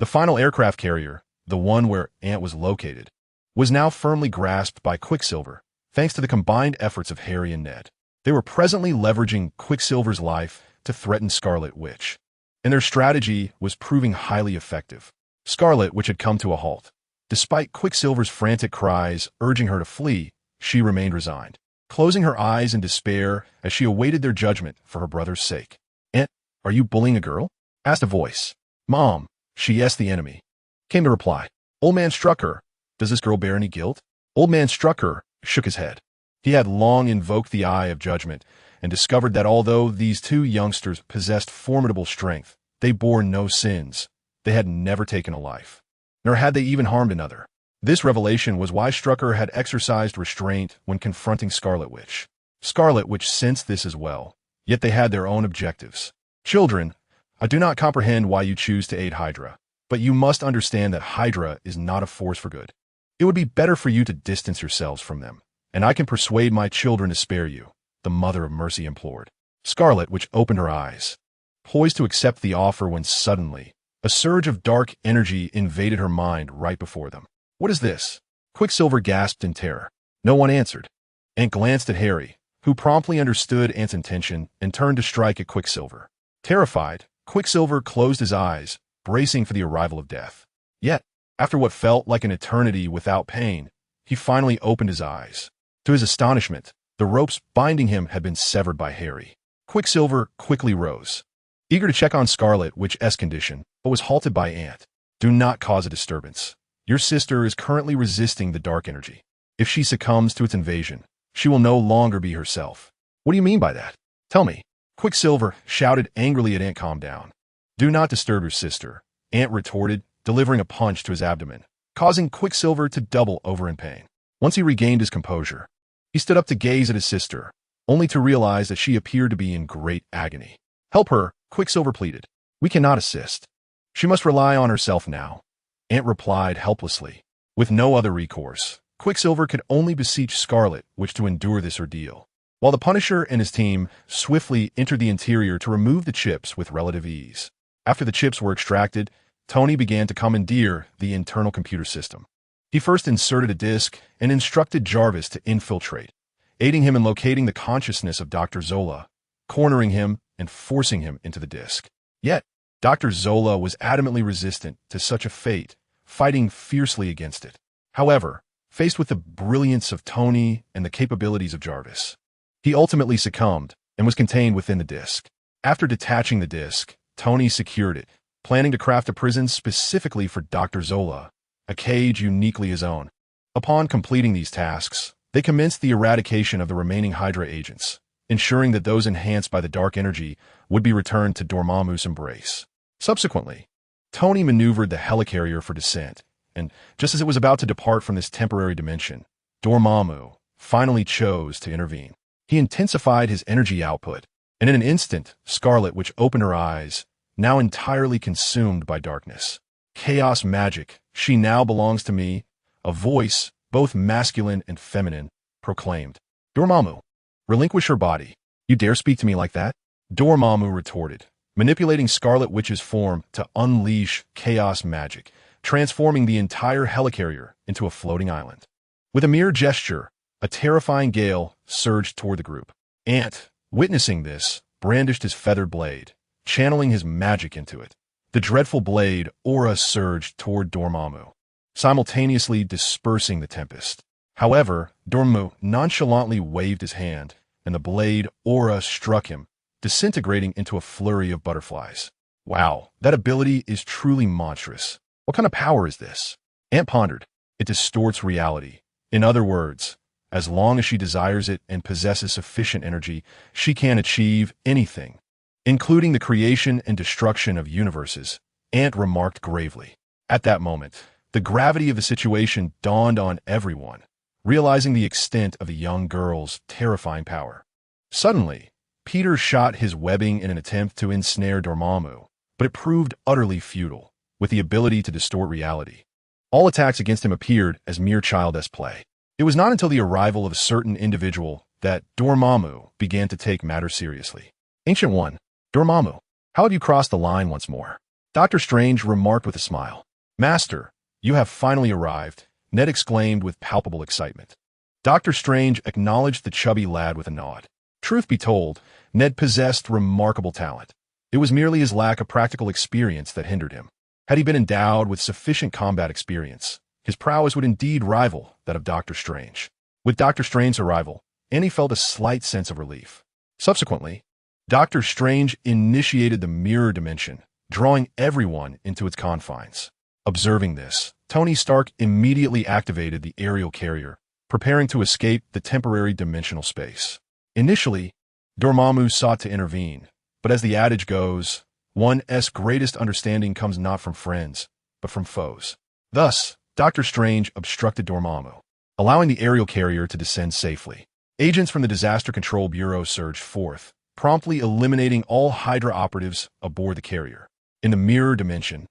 The final aircraft carrier, the one where Ant was located, was now firmly grasped by Quicksilver, thanks to the combined efforts of Harry and Ned. They were presently leveraging Quicksilver's life to threaten Scarlet Witch, and their strategy was proving highly effective. Scarlet Witch had come to a halt. Despite Quicksilver's frantic cries urging her to flee, she remained resigned, closing her eyes in despair as she awaited their judgment for her brother's sake. "Ant, are you bullying a girl?" asked a voice. "Mom, she is the enemy," came the reply. "Old man struck her. Does this girl bear any guilt?" Old man struck her shook his head. He had long invoked the Eye of Judgment and discovered that although these two youngsters possessed formidable strength, they bore no sins. They had never taken a life, nor had they even harmed another. This revelation was why Strucker had exercised restraint when confronting Scarlet Witch. Scarlet Witch sensed this as well, yet they had their own objectives. "Children, I do not comprehend why you choose to aid Hydra, but you must understand that Hydra is not a force for good. It would be better for you to distance yourselves from them, and I can persuade my children to spare you," the Mother of Mercy implored. Scarlet Witch opened her eyes, poised to accept the offer when suddenly, a surge of dark energy invaded her mind right before them. "What is this?" Quicksilver gasped in terror. No one answered. Ant glanced at Harry, who promptly understood Ant's intention and turned to strike at Quicksilver. Terrified, Quicksilver closed his eyes, bracing for the arrival of death. Yet, after what felt like an eternity without pain, he finally opened his eyes. To his astonishment, the ropes binding him had been severed by Harry. Quicksilver quickly rose, eager to check on Scarlet Witch's condition, but was halted by Ant. "Do not cause a disturbance. Your sister is currently resisting the dark energy. If she succumbs to its invasion, she will no longer be herself." "What do you mean by that? Tell me." Quicksilver shouted angrily at Ant. "Calm down. Do not disturb your sister," Ant retorted, delivering a punch to his abdomen, causing Quicksilver to double over in pain. Once he regained his composure, he stood up to gaze at his sister, only to realize that she appeared to be in great agony. "Help her," Quicksilver pleaded. "We cannot assist. She must rely on herself now," Ant replied helplessly. With no other recourse, Quicksilver could only beseech Scarlet Witch to endure this ordeal, while the Punisher and his team swiftly entered the interior to remove the chips with relative ease. After the chips were extracted, Tony began to commandeer the internal computer system. He first inserted a disk and instructed Jarvis to infiltrate, aiding him in locating the consciousness of Dr. Zola, cornering him and forcing him into the disk. Yet, Dr. Zola was adamantly resistant to such a fate, fighting fiercely against it. However, faced with the brilliance of Tony and the capabilities of Jarvis, he ultimately succumbed and was contained within the disk. After detaching the disk, Tony secured it, planning to craft a prison specifically for Dr. Zola, a cage uniquely his own. Upon completing these tasks, they commenced the eradication of the remaining Hydra agents, ensuring that those enhanced by the dark energy would be returned to Dormammu's embrace. Subsequently, Tony maneuvered the helicarrier for descent, and just as it was about to depart from this temporary dimension, Dormammu finally chose to intervene. He intensified his energy output, and in an instant, Scarlet Witch opened her eyes, now entirely consumed by darkness. "Chaos magic, she now belongs to me," a voice, both masculine and feminine, proclaimed. "Dormammu, relinquish her body. You dare speak to me like that?" Dormammu retorted, manipulating Scarlet Witch's form to unleash chaos magic, transforming the entire helicarrier into a floating island. With a mere gesture, a terrifying gale surged toward the group. Ant, witnessing this, brandished his feathered blade, channeling his magic into it. The dreadful blade aura surged toward Dormammu, simultaneously dispersing the tempest. However, Dormammu nonchalantly waved his hand, and the blade aura struck him, disintegrating into a flurry of butterflies. "Wow, that ability is truly monstrous. What kind of power is this?" Ant pondered. "It distorts reality. In other words, as long as she desires it and possesses sufficient energy, she can achieve anything, including the creation and destruction of universes," Ant remarked gravely. At that moment, the gravity of the situation dawned on everyone, realizing the extent of the young girl's terrifying power. Suddenly, Peter shot his webbing in an attempt to ensnare Dormammu, but it proved utterly futile, with the ability to distort reality. All attacks against him appeared as mere childish play. It was not until the arrival of a certain individual that Dormammu began to take matters seriously. "Ancient One, Dormammu, how have you crossed the line once more?" Dr. Strange remarked with a smile. "Master, you have finally arrived," Ned exclaimed with palpable excitement. Dr. Strange acknowledged the chubby lad with a nod. Truth be told, Ned possessed remarkable talent. It was merely his lack of practical experience that hindered him. Had he been endowed with sufficient combat experience, his prowess would indeed rival that of Dr. Strange. With Dr. Strange's arrival, Annie felt a slight sense of relief. Subsequently, Dr. Strange initiated the mirror dimension, drawing everyone into its confines. Observing this, Tony Stark immediately activated the aerial carrier, preparing to escape the temporary dimensional space. Initially, Dormammu sought to intervene, but as the adage goes, one's greatest understanding comes not from friends, but from foes. Thus, Dr. Strange obstructed Dormammu, allowing the aerial carrier to descend safely. Agents from the Disaster Control Bureau surged forth, promptly eliminating all Hydra operatives aboard the carrier. In the mirror dimension,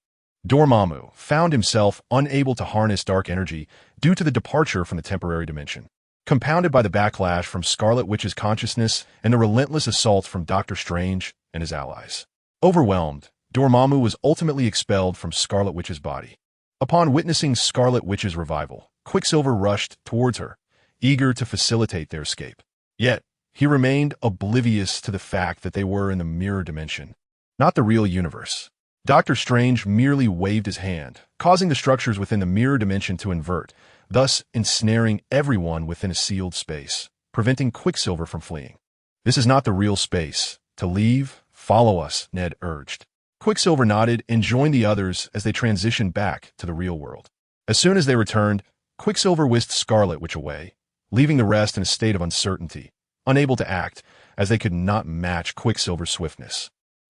Dormammu found himself unable to harness dark energy due to the departure from the temporary dimension, compounded by the backlash from Scarlet Witch's consciousness and the relentless assaults from Dr. Strange and his allies. Overwhelmed, Dormammu was ultimately expelled from Scarlet Witch's body. Upon witnessing Scarlet Witch's revival, Quicksilver rushed towards her, eager to facilitate their escape. Yet, he remained oblivious to the fact that they were in the mirror dimension, not the real universe. Dr. Strange merely waved his hand, causing the structures within the mirror dimension to invert, thus ensnaring everyone within a sealed space, preventing Quicksilver from fleeing. "This is not the real space. To leave, follow us," Ned urged. Quicksilver nodded and joined the others as they transitioned back to the real world. As soon as they returned, Quicksilver whisked Scarlet Witch away, leaving the rest in a state of uncertainty, unable to act, as they could not match Quicksilver's swiftness.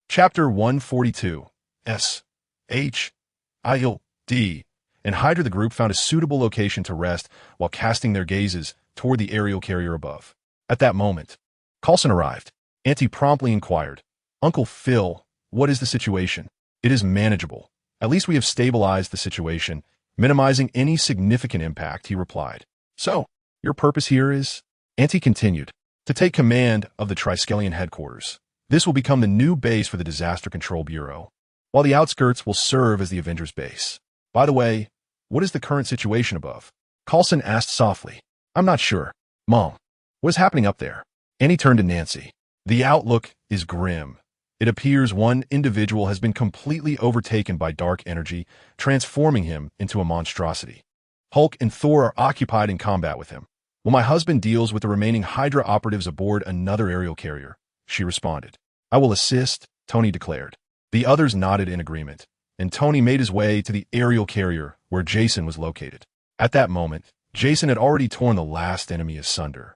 Chapter 142. S.H.I.E.L.D. and Hydra the group found a suitable location to rest while casting their gazes toward the aerial carrier above. At that moment, Coulson arrived. Auntie promptly inquired, "Uncle Phil, what is the situation?" "It is manageable. At least we have stabilized the situation, minimizing any significant impact," he replied. "So, your purpose here is?" Auntie continued, "To take command of the Triskelion headquarters. This will become the new base for the Disaster Control Bureau, while the outskirts will serve as the Avengers base. By the way, what is the current situation above?" Coulson asked softly. "I'm not sure. Mom, what is happening up there?" Annie turned to Nancy. "The outlook is grim. It appears one individual has been completely overtaken by dark energy, transforming him into a monstrosity. Hulk and Thor are occupied in combat with him, while my husband deals with the remaining Hydra operatives aboard another aerial carrier," she responded. "I will assist," Tony declared. The others nodded in agreement, and Tony made his way to the aerial carrier where Jason was located. At that moment, Jason had already torn the last enemy asunder,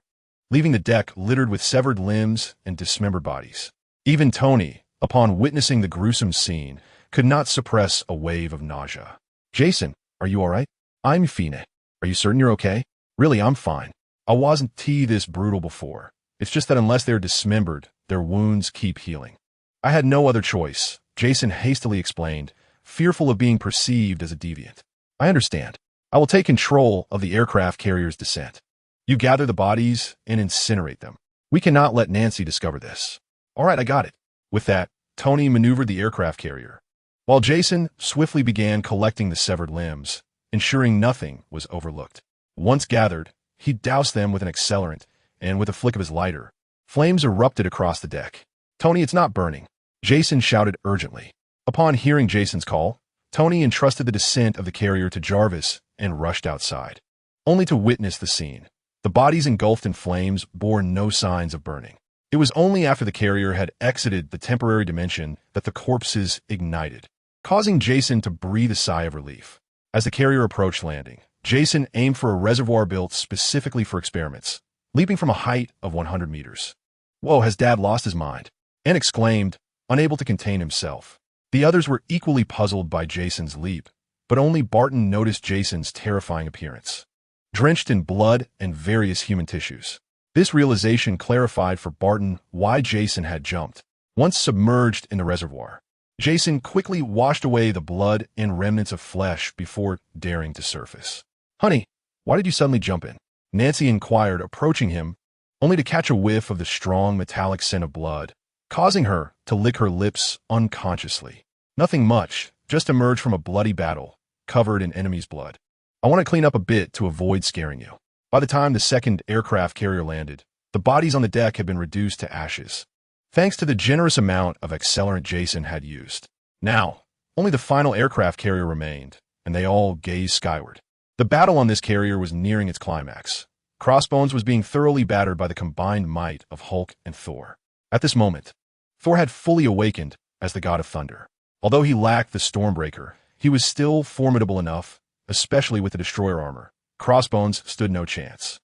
leaving the deck littered with severed limbs and dismembered bodies. Even Tony, upon witnessing the gruesome scene, could not suppress a wave of nausea. "Jason, are you all right?" "I'm fine. Are you certain you're okay?" "Really, I'm fine. I wasn't this brutal before. It's just that unless they're dismembered, their wounds keep healing." "I had no other choice," Jason hastily explained, fearful of being perceived as a deviant. "I understand. I will take control of the aircraft carrier's descent. You gather the bodies and incinerate them. We cannot let Nancy discover this." "All right, I got it." With that, Tony maneuvered the aircraft carrier, while Jason swiftly began collecting the severed limbs, ensuring nothing was overlooked. Once gathered, he doused them with an accelerant, and with a flick of his lighter, flames erupted across the deck. "Tony, it's not burning," Jason shouted urgently. Upon hearing Jason's call, Tony entrusted the descent of the carrier to Jarvis and rushed outside, only to witness the scene. The bodies engulfed in flames bore no signs of burning. It was only after the carrier had exited the temporary dimension that the corpses ignited, causing Jason to breathe a sigh of relief. As the carrier approached landing, Jason aimed for a reservoir built specifically for experiments, leaping from a height of 100 meters. "Whoa, has Dad lost his mind?" Ant exclaimed, unable to contain himself. The others were equally puzzled by Jason's leap, but only Barton noticed Jason's terrifying appearance, drenched in blood and various human tissues. This realization clarified for Barton why Jason had jumped. Once submerged in the reservoir, Jason quickly washed away the blood and remnants of flesh before daring to surface. "Honey, why did you suddenly jump in?" Nancy inquired, approaching him, only to catch a whiff of the strong metallic scent of blood, causing her to lick her lips unconsciously. "Nothing much, just emerged from a bloody battle, covered in enemy's blood. I want to clean up a bit to avoid scaring you." By the time the second aircraft carrier landed, the bodies on the deck had been reduced to ashes, thanks to the generous amount of accelerant Jason had used. Now, only the final aircraft carrier remained, and they all gazed skyward. The battle on this carrier was nearing its climax. Crossbones was being thoroughly battered by the combined might of Hulk and Thor. At this moment, Thor had fully awakened as the god of thunder. Although he lacked the Stormbreaker, he was still formidable enough, especially with the destroyer armor. Crossbones stood no chance.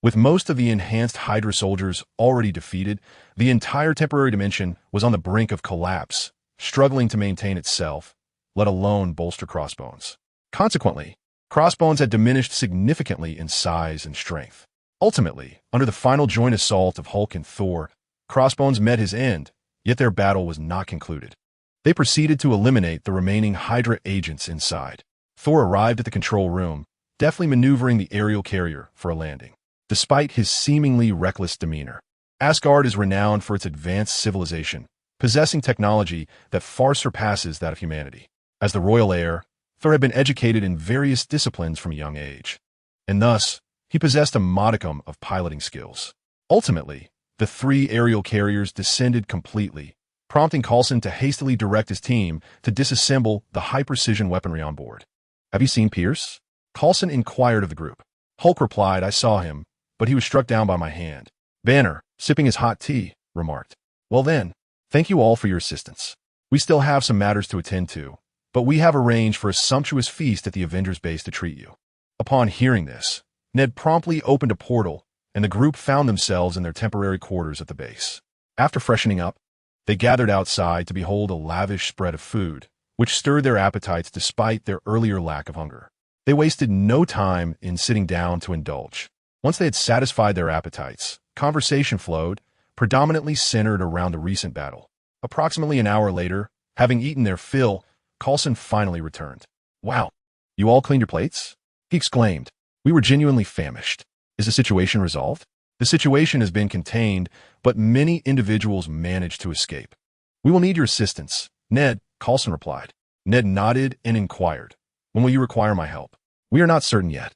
With most of the enhanced Hydra soldiers already defeated, the entire temporary dimension was on the brink of collapse, struggling to maintain itself, let alone bolster Crossbones. Consequently, Crossbones had diminished significantly in size and strength. Ultimately, under the final joint assault of Hulk and Thor, Crossbones met his end, yet their battle was not concluded. They proceeded to eliminate the remaining Hydra agents inside. Thor arrived at the control room, deftly maneuvering the aerial carrier for a landing. Despite his seemingly reckless demeanor, Asgard is renowned for its advanced civilization, possessing technology that far surpasses that of humanity. As the royal heir, Thor had been educated in various disciplines from a young age, and thus, he possessed a modicum of piloting skills. Ultimately, the three aerial carriers descended completely, prompting Coulson to hastily direct his team to disassemble the high-precision weaponry on board. "Have you seen Pierce?" Coulson inquired of the group. Hulk replied, "I saw him, but he was struck down by my hand." Banner, sipping his hot tea, remarked, "Well then, thank you all for your assistance. We still have some matters to attend to, but we have arranged for a sumptuous feast at the Avengers base to treat you." Upon hearing this, Ned promptly opened a portal, and the group found themselves in their temporary quarters at the base. After freshening up, they gathered outside to behold a lavish spread of food, which stirred their appetites despite their earlier lack of hunger. They wasted no time in sitting down to indulge. Once they had satisfied their appetites, conversation flowed, predominantly centered around a recent battle. Approximately an hour later, having eaten their fill, Coulson finally returned. "Wow, you all cleaned your plates?" he exclaimed. "We were genuinely famished. Is the situation resolved?" "The situation has been contained, but many individuals managed to escape. We will need your assistance, Ned," Coulson replied. Ned nodded and inquired, "When will you require my help?" "We are not certain yet.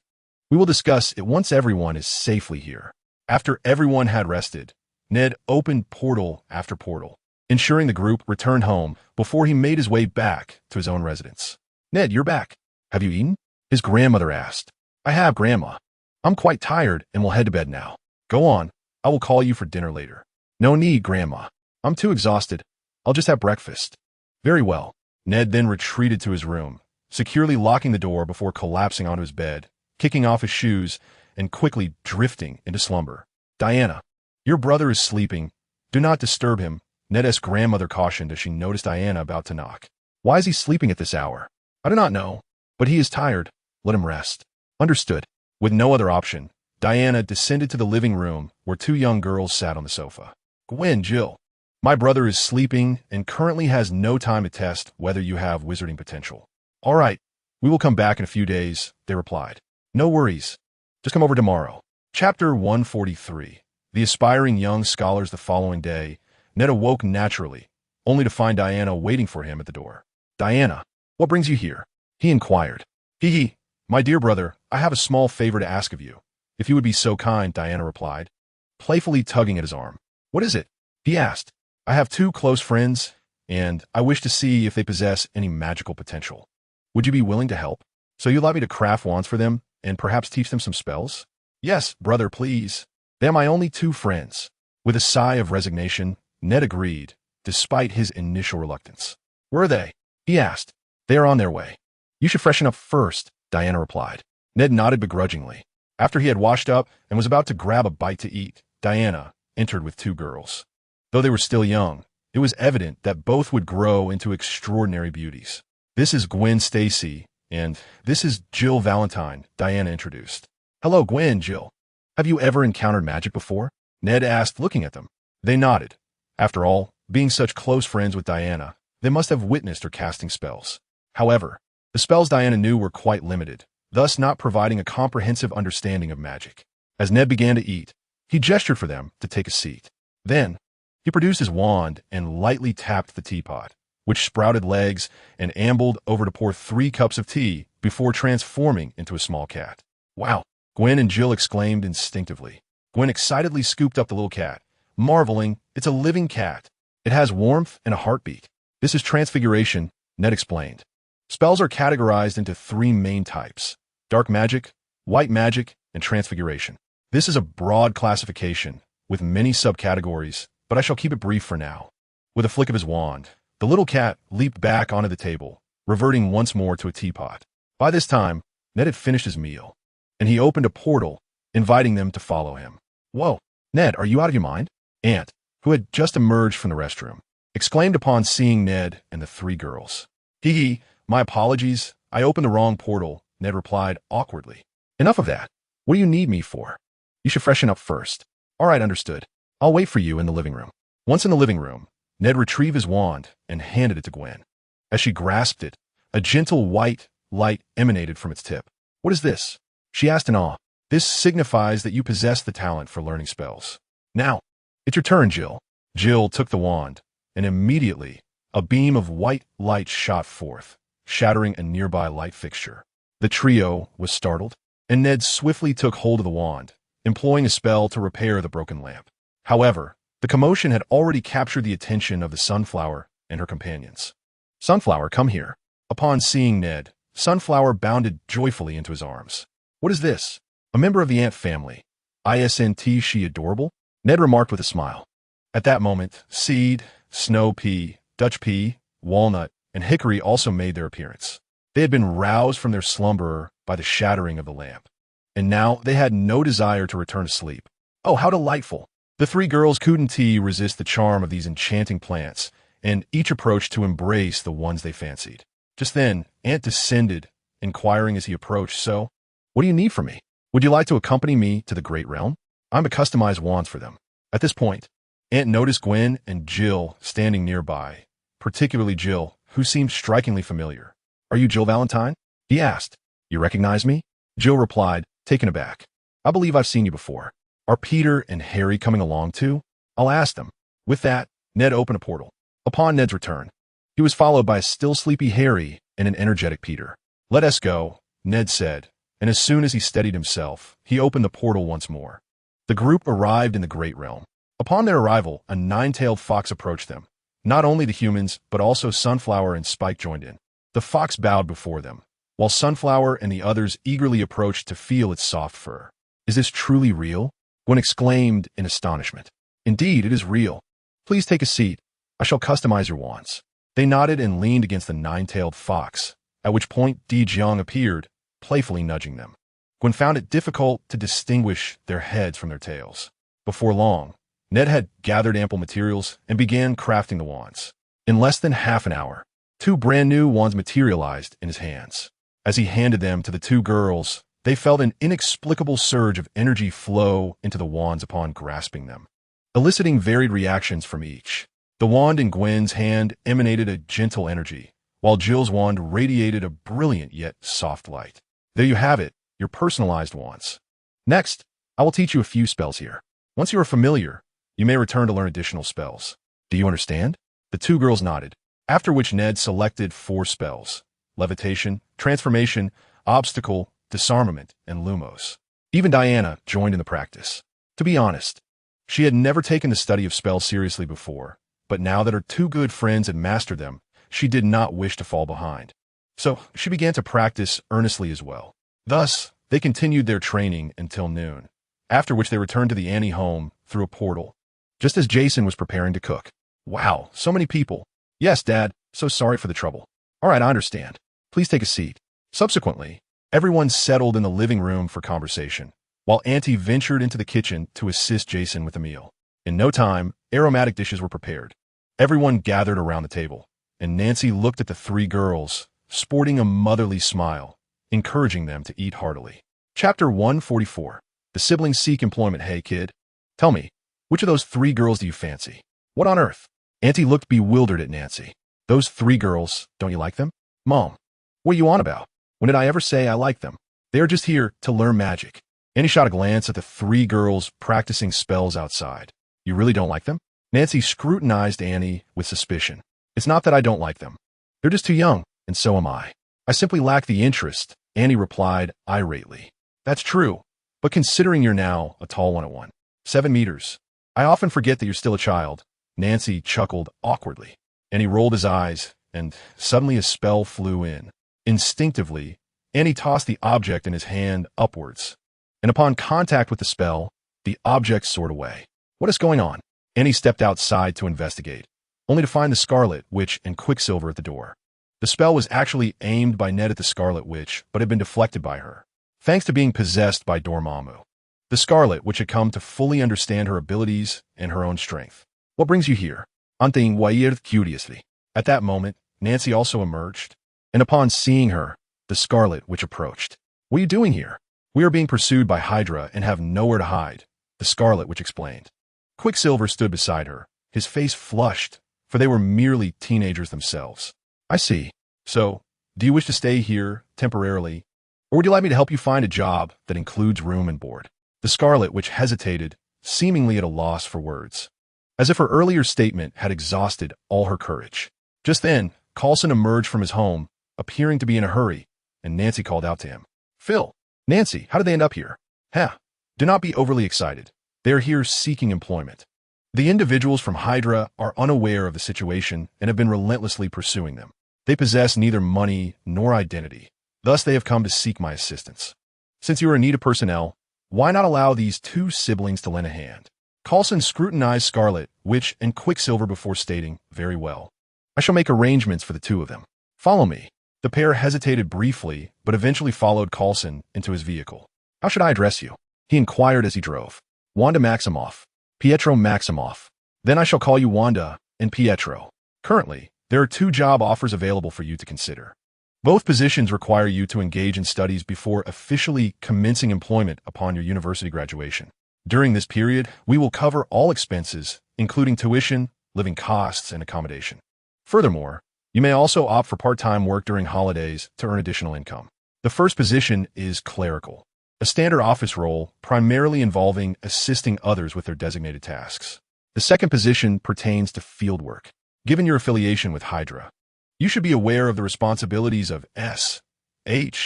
We will discuss it once everyone is safely here." After everyone had rested, Ned opened portal after portal, ensuring the group returned home before he made his way back to his own residence. "Ned, you're back. Have you eaten?" his grandmother asked. "I have, Grandma. I'm quite tired and will head to bed now." "Go on. I will call you for dinner later." "No need, Grandma. I'm too exhausted. I'll just have breakfast." "Very well." Ned then retreated to his room, securely locking the door before collapsing onto his bed, kicking off his shoes, and quickly drifting into slumber. "Diana, your brother is sleeping. Do not disturb him," Ned's grandmother cautioned as she noticed Diana about to knock. "Why is he sleeping at this hour?" "I do not know, but he is tired. Let him rest." "Understood." With no other option, Diana descended to the living room where two young girls sat on the sofa. "Gwen, Jill, my brother is sleeping and currently has no time to test whether you have wizarding potential." "All right, we will come back in a few days," they replied. "No worries. Just come over tomorrow." Chapter 143. The aspiring young scholars. The following day, Ned awoke naturally, only to find Diana waiting for him at the door. "Diana, what brings you here?" he inquired. Hee, my dear brother, I have a small favor to ask of you. If you would be so kind," Diana replied, playfully tugging at his arm. "What is it?" he asked. "I have two close friends, and I wish to see if they possess any magical potential. Would you be willing to help? So you'd like me to craft wands for them and perhaps teach them some spells?" "Yes, brother, please. They are my only two friends." With a sigh of resignation, Ned agreed, despite his initial reluctance. "Where are they?" he asked. "They are on their way. You should freshen up first," Diana replied. Ned nodded begrudgingly. After he had washed up and was about to grab a bite to eat, Diana entered with two girls. Though they were still young, it was evident that both would grow into extraordinary beauties. "This is Gwen Stacy, and this is Jill Valentine," Diana introduced. "Hello, Gwen, Jill. Have you ever encountered magic before?" Ned asked, looking at them. They nodded. After all, being such close friends with Diana, they must have witnessed her casting spells. However, the spells Diana knew were quite limited, thus not providing a comprehensive understanding of magic. As Ned began to eat, he gestured for them to take a seat. Then, he produced his wand and lightly tapped the teapot, which sprouted legs and ambled over to pour 3 cups of tea before transforming into a small cat. "Wow!" Gwen and Jill exclaimed instinctively. Gwen excitedly scooped up the little cat, marveling, "It's a living cat. It has warmth and a heartbeat." "This is transfiguration," Ned explained. Spells are categorized into 3 main types: dark magic, white magic, and transfiguration. This is a broad classification with many subcategories, but I shall keep it brief for now. With a flick of his wand, the little cat leaped back onto the table, reverting once more to a teapot. By this time, Ned had finished his meal, and he opened a portal, inviting them to follow him. "Whoa, Ned, are you out of your mind?" Ant, who had just emerged from the restroom, exclaimed upon seeing Ned and the 3 girls. "Hee, my apologies. I opened the wrong portal," Ned replied awkwardly. "Enough of that. What do you need me for?" "You should freshen up first." "All right, understood. I'll wait for you in the living room." Once in the living room, Ned retrieved his wand and handed it to Gwen. As she grasped it, a gentle white light emanated from its tip. "What is this?" she asked in awe. "This signifies that you possess the talent for learning spells. Now, it's your turn, Jill." Jill took the wand, and immediately a beam of white light shot forth, shattering a nearby light fixture. The trio was startled, and Ned swiftly took hold of the wand, employing a spell to repair the broken lamp. However, the commotion had already captured the attention of the Sunflower and her companions. "Sunflower, come here." Upon seeing Ned, Sunflower bounded joyfully into his arms. "What is this?" "A member of the ant family. Isn't she adorable?" Ned remarked with a smile. At that moment, Seed, Snow Pea, Dutch Pea, Walnut, and Hickory also made their appearance. They had been roused from their slumber by the shattering of the lamp, and now they had no desire to return to sleep. "Oh, how delightful!" The 3 girls couldn't resist the charm of these enchanting plants, and each approached to embrace the ones they fancied. Just then, Ant descended, inquiring as he approached, "So, what do you need from me? Would you like to accompany me to the Great Realm? I'm to customize wands for them." At this point, Ant noticed Gwen and Jill standing nearby, particularly Jill, who seemed strikingly familiar. "Are you Jill Valentine?" he asked. "You recognize me?" Jill replied, taken aback. "I believe I've seen you before. Are Peter and Harry coming along too? I'll ask them." With that, Ned opened a portal. Upon Ned's return, he was followed by a still sleepy Harry and an energetic Peter. "Let us go," Ned said, and as soon as he steadied himself, he opened the portal once more. The group arrived in the Great Realm. Upon their arrival, a nine-tailed fox approached them. Not only the humans, but also Sunflower and Spike joined in. The fox bowed before them, while Sunflower and the others eagerly approached to feel its soft fur. "Is this truly real?" Gwen exclaimed in astonishment. "Indeed, it is real. Please take a seat. I shall customize your wants." They nodded and leaned against the nine-tailed fox, at which point Di Jiang appeared, playfully nudging them. Gwen found it difficult to distinguish their heads from their tails. Before long, Ned had gathered ample materials and began crafting the wands. In less than half an hour, 2 brand-new wands materialized in his hands. As he handed them to the 2 girls, they felt an inexplicable surge of energy flow into the wands upon grasping them, eliciting varied reactions from each. The wand in Gwen's hand emanated a gentle energy, while Jill's wand radiated a brilliant yet soft light. There you have it, your personalized wands. Next, I will teach you a few spells here. Once you are familiar, you may return to learn additional spells. Do you understand? The 2 girls nodded, after which Ned selected 4 spells: levitation, transformation, obstacle, disarmament, and lumos. Even Diana joined in the practice. To be honest, she had never taken the study of spells seriously before, but now that her 2 good friends had mastered them, she did not wish to fall behind. So she began to practice earnestly as well. Thus, they continued their training until noon, after which they returned to the Annie home through a portal, just as Jason was preparing to cook. "Wow, so many people." "Yes, Dad, so sorry for the trouble." "All right, I understand. Please take a seat." Subsequently, everyone settled in the living room for conversation, while Auntie ventured into the kitchen to assist Jason with the meal. In no time, aromatic dishes were prepared. Everyone gathered around the table, and Nancy looked at the 3 girls, sporting a motherly smile, encouraging them to eat heartily. Chapter 144. The siblings seek employment. "Hey, kid, tell me, which of those 3 girls do you fancy?" "What on earth?" Auntie looked bewildered at Nancy. "Those 3 girls, don't you like them?" "Mom, what are you on about? When did I ever say I like them? They are just here to learn magic." Annie shot a glance at the 3 girls practicing spells outside. "You really don't like them?" Nancy scrutinized Annie with suspicion. "It's not that I don't like them. They're just too young, and so am I. I simply lack the interest," Annie replied irately. "That's true, but considering you're now a tall one at 7 meters, I often forget that you're still a child." Nancy chuckled awkwardly. Annie rolled his eyes, and suddenly a spell flew in. Instinctively, Annie tossed the object in his hand upwards, and upon contact with the spell, the object soared away. "What is going on?" Annie stepped outside to investigate, only to find the Scarlet Witch and Quicksilver at the door. The spell was actually aimed by Ned at the Scarlet Witch, but had been deflected by her, thanks to being possessed by Dormammu. The Scarlet Witch had come to fully understand her abilities and her own strength. "What brings you here?" Ante inquired curiously. At that moment, Nancy also emerged, and upon seeing her, the Scarlet Witch approached. "What are you doing here?" "We are being pursued by Hydra and have nowhere to hide," the Scarlet Witch explained. Quicksilver stood beside her, his face flushed, for they were merely teenagers themselves. "I see. So, do you wish to stay here temporarily, or would you like me to help you find a job that includes room and board?" The Scarlet Witch hesitated, seemingly at a loss for words, as if her earlier statement had exhausted all her courage. Just then, Coulson emerged from his home, appearing to be in a hurry, and Nancy called out to him. "Phil, Nancy, how did they end up here?" Do not be overly excited. They are here seeking employment. The individuals from Hydra are unaware of the situation and have been relentlessly pursuing them. They possess neither money nor identity. Thus they have come to seek my assistance. Since you are in need of personnel, why not allow these 2 siblings to lend a hand?" Coulson scrutinized Scarlet Witch and Quicksilver before stating, "Very well. I shall make arrangements for the 2 of them. Follow me." The pair hesitated briefly, but eventually followed Coulson into his vehicle. "How should I address you?" he inquired as he drove. "Wanda Maximoff, Pietro Maximoff. Then I shall call you Wanda and Pietro. Currently, there are 2 job offers available for you to consider. Both positions require you to engage in studies before officially commencing employment upon your university graduation. During this period, we will cover all expenses, including tuition, living costs, and accommodation. Furthermore, you may also opt for part-time work during holidays to earn additional income. The first position is clerical, a standard office role primarily involving assisting others with their designated tasks. The second position pertains to field work. Given your affiliation with Hydra, you should be aware of the responsibilities of S.H.I.E.L.D,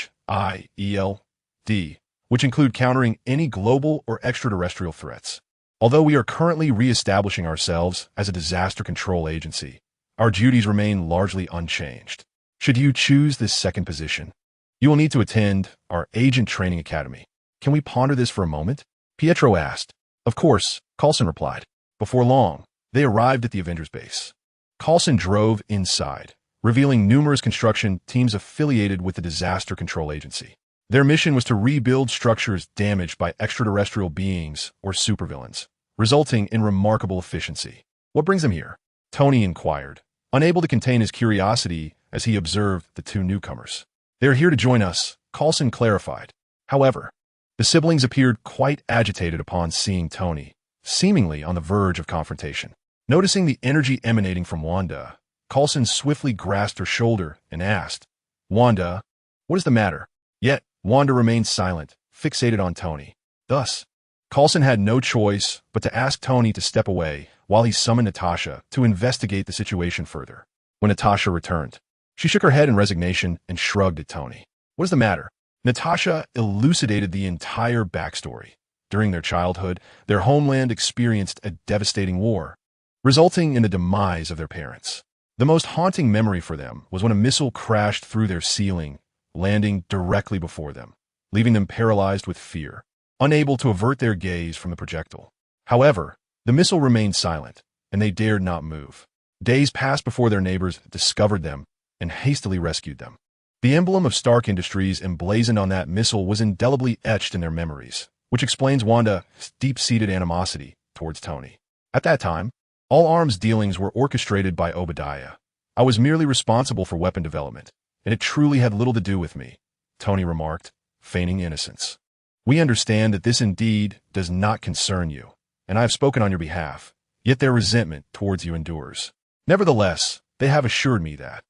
which include countering any global or extraterrestrial threats. Although we are currently re-establishing ourselves as a disaster control agency, our duties remain largely unchanged. Should you choose this second position, you will need to attend our Agent Training Academy. Can we ponder this for a moment? Pietro asked. Of course, Coulson replied. Before long, they arrived at the Avengers base. Coulson drove inside, revealing numerous construction teams affiliated with the Disaster Control Agency. Their mission was to rebuild structures damaged by extraterrestrial beings or supervillains, resulting in remarkable efficiency. What brings them here? Tony inquired, unable to contain his curiosity as he observed the two newcomers. They're here to join us, Coulson clarified. However, the siblings appeared quite agitated upon seeing Tony, seemingly on the verge of confrontation. Noticing the energy emanating from Wanda, Coulson swiftly grasped her shoulder and asked, Wanda, what is the matter? Yet, Wanda remained silent, fixated on Tony. Thus, Coulson had no choice but to ask Tony to step away while he summoned Natasha to investigate the situation further. When Natasha returned, she shook her head in resignation and shrugged at Tony. What is the matter? Natasha elucidated the entire backstory. During their childhood, their homeland experienced a devastating war, resulting in the demise of their parents. The most haunting memory for them was when a missile crashed through their ceiling, landing directly before them, leaving them paralyzed with fear, unable to avert their gaze from the projectile. However, the missile remained silent, and they dared not move. Days passed before their neighbors discovered them and hastily rescued them. The emblem of Stark Industries emblazoned on that missile was indelibly etched in their memories, which explains Wanda's deep-seated animosity towards Tony. At that time, all arms dealings were orchestrated by Obadiah. I was merely responsible for weapon development, and it truly had little to do with me, Tony remarked, feigning innocence. We understand that this indeed does not concern you, and I have spoken on your behalf, yet their resentment towards you endures. Nevertheless, they have assured me that,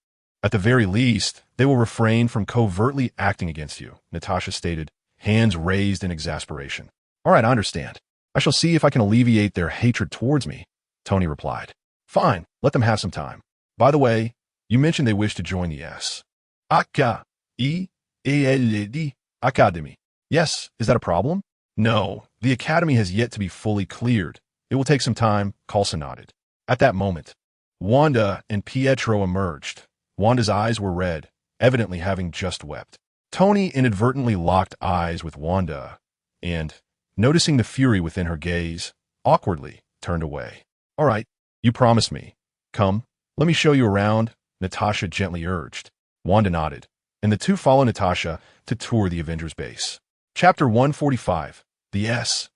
at the very least, they will refrain from covertly acting against you, Natasha stated, hands raised in exasperation. All right, I understand. I shall see if I can alleviate their hatred towards me, Tony replied. Fine, let them have some time. By the way, you mentioned they wish to join the S.H.I.E.L.D Academy. Yes, is that a problem? No, the academy has yet to be fully cleared. It will take some time, Coulson nodded. At that moment, Wanda and Pietro emerged. Wanda's eyes were red, evidently having just wept. Tony inadvertently locked eyes with Wanda and, noticing the fury within her gaze, awkwardly turned away. All right, you promised me. Come, let me show you around, Natasha gently urged. Wanda nodded, and the two followed Natasha to tour the Avengers base. Chapter 145, the S.H.I.E.L.D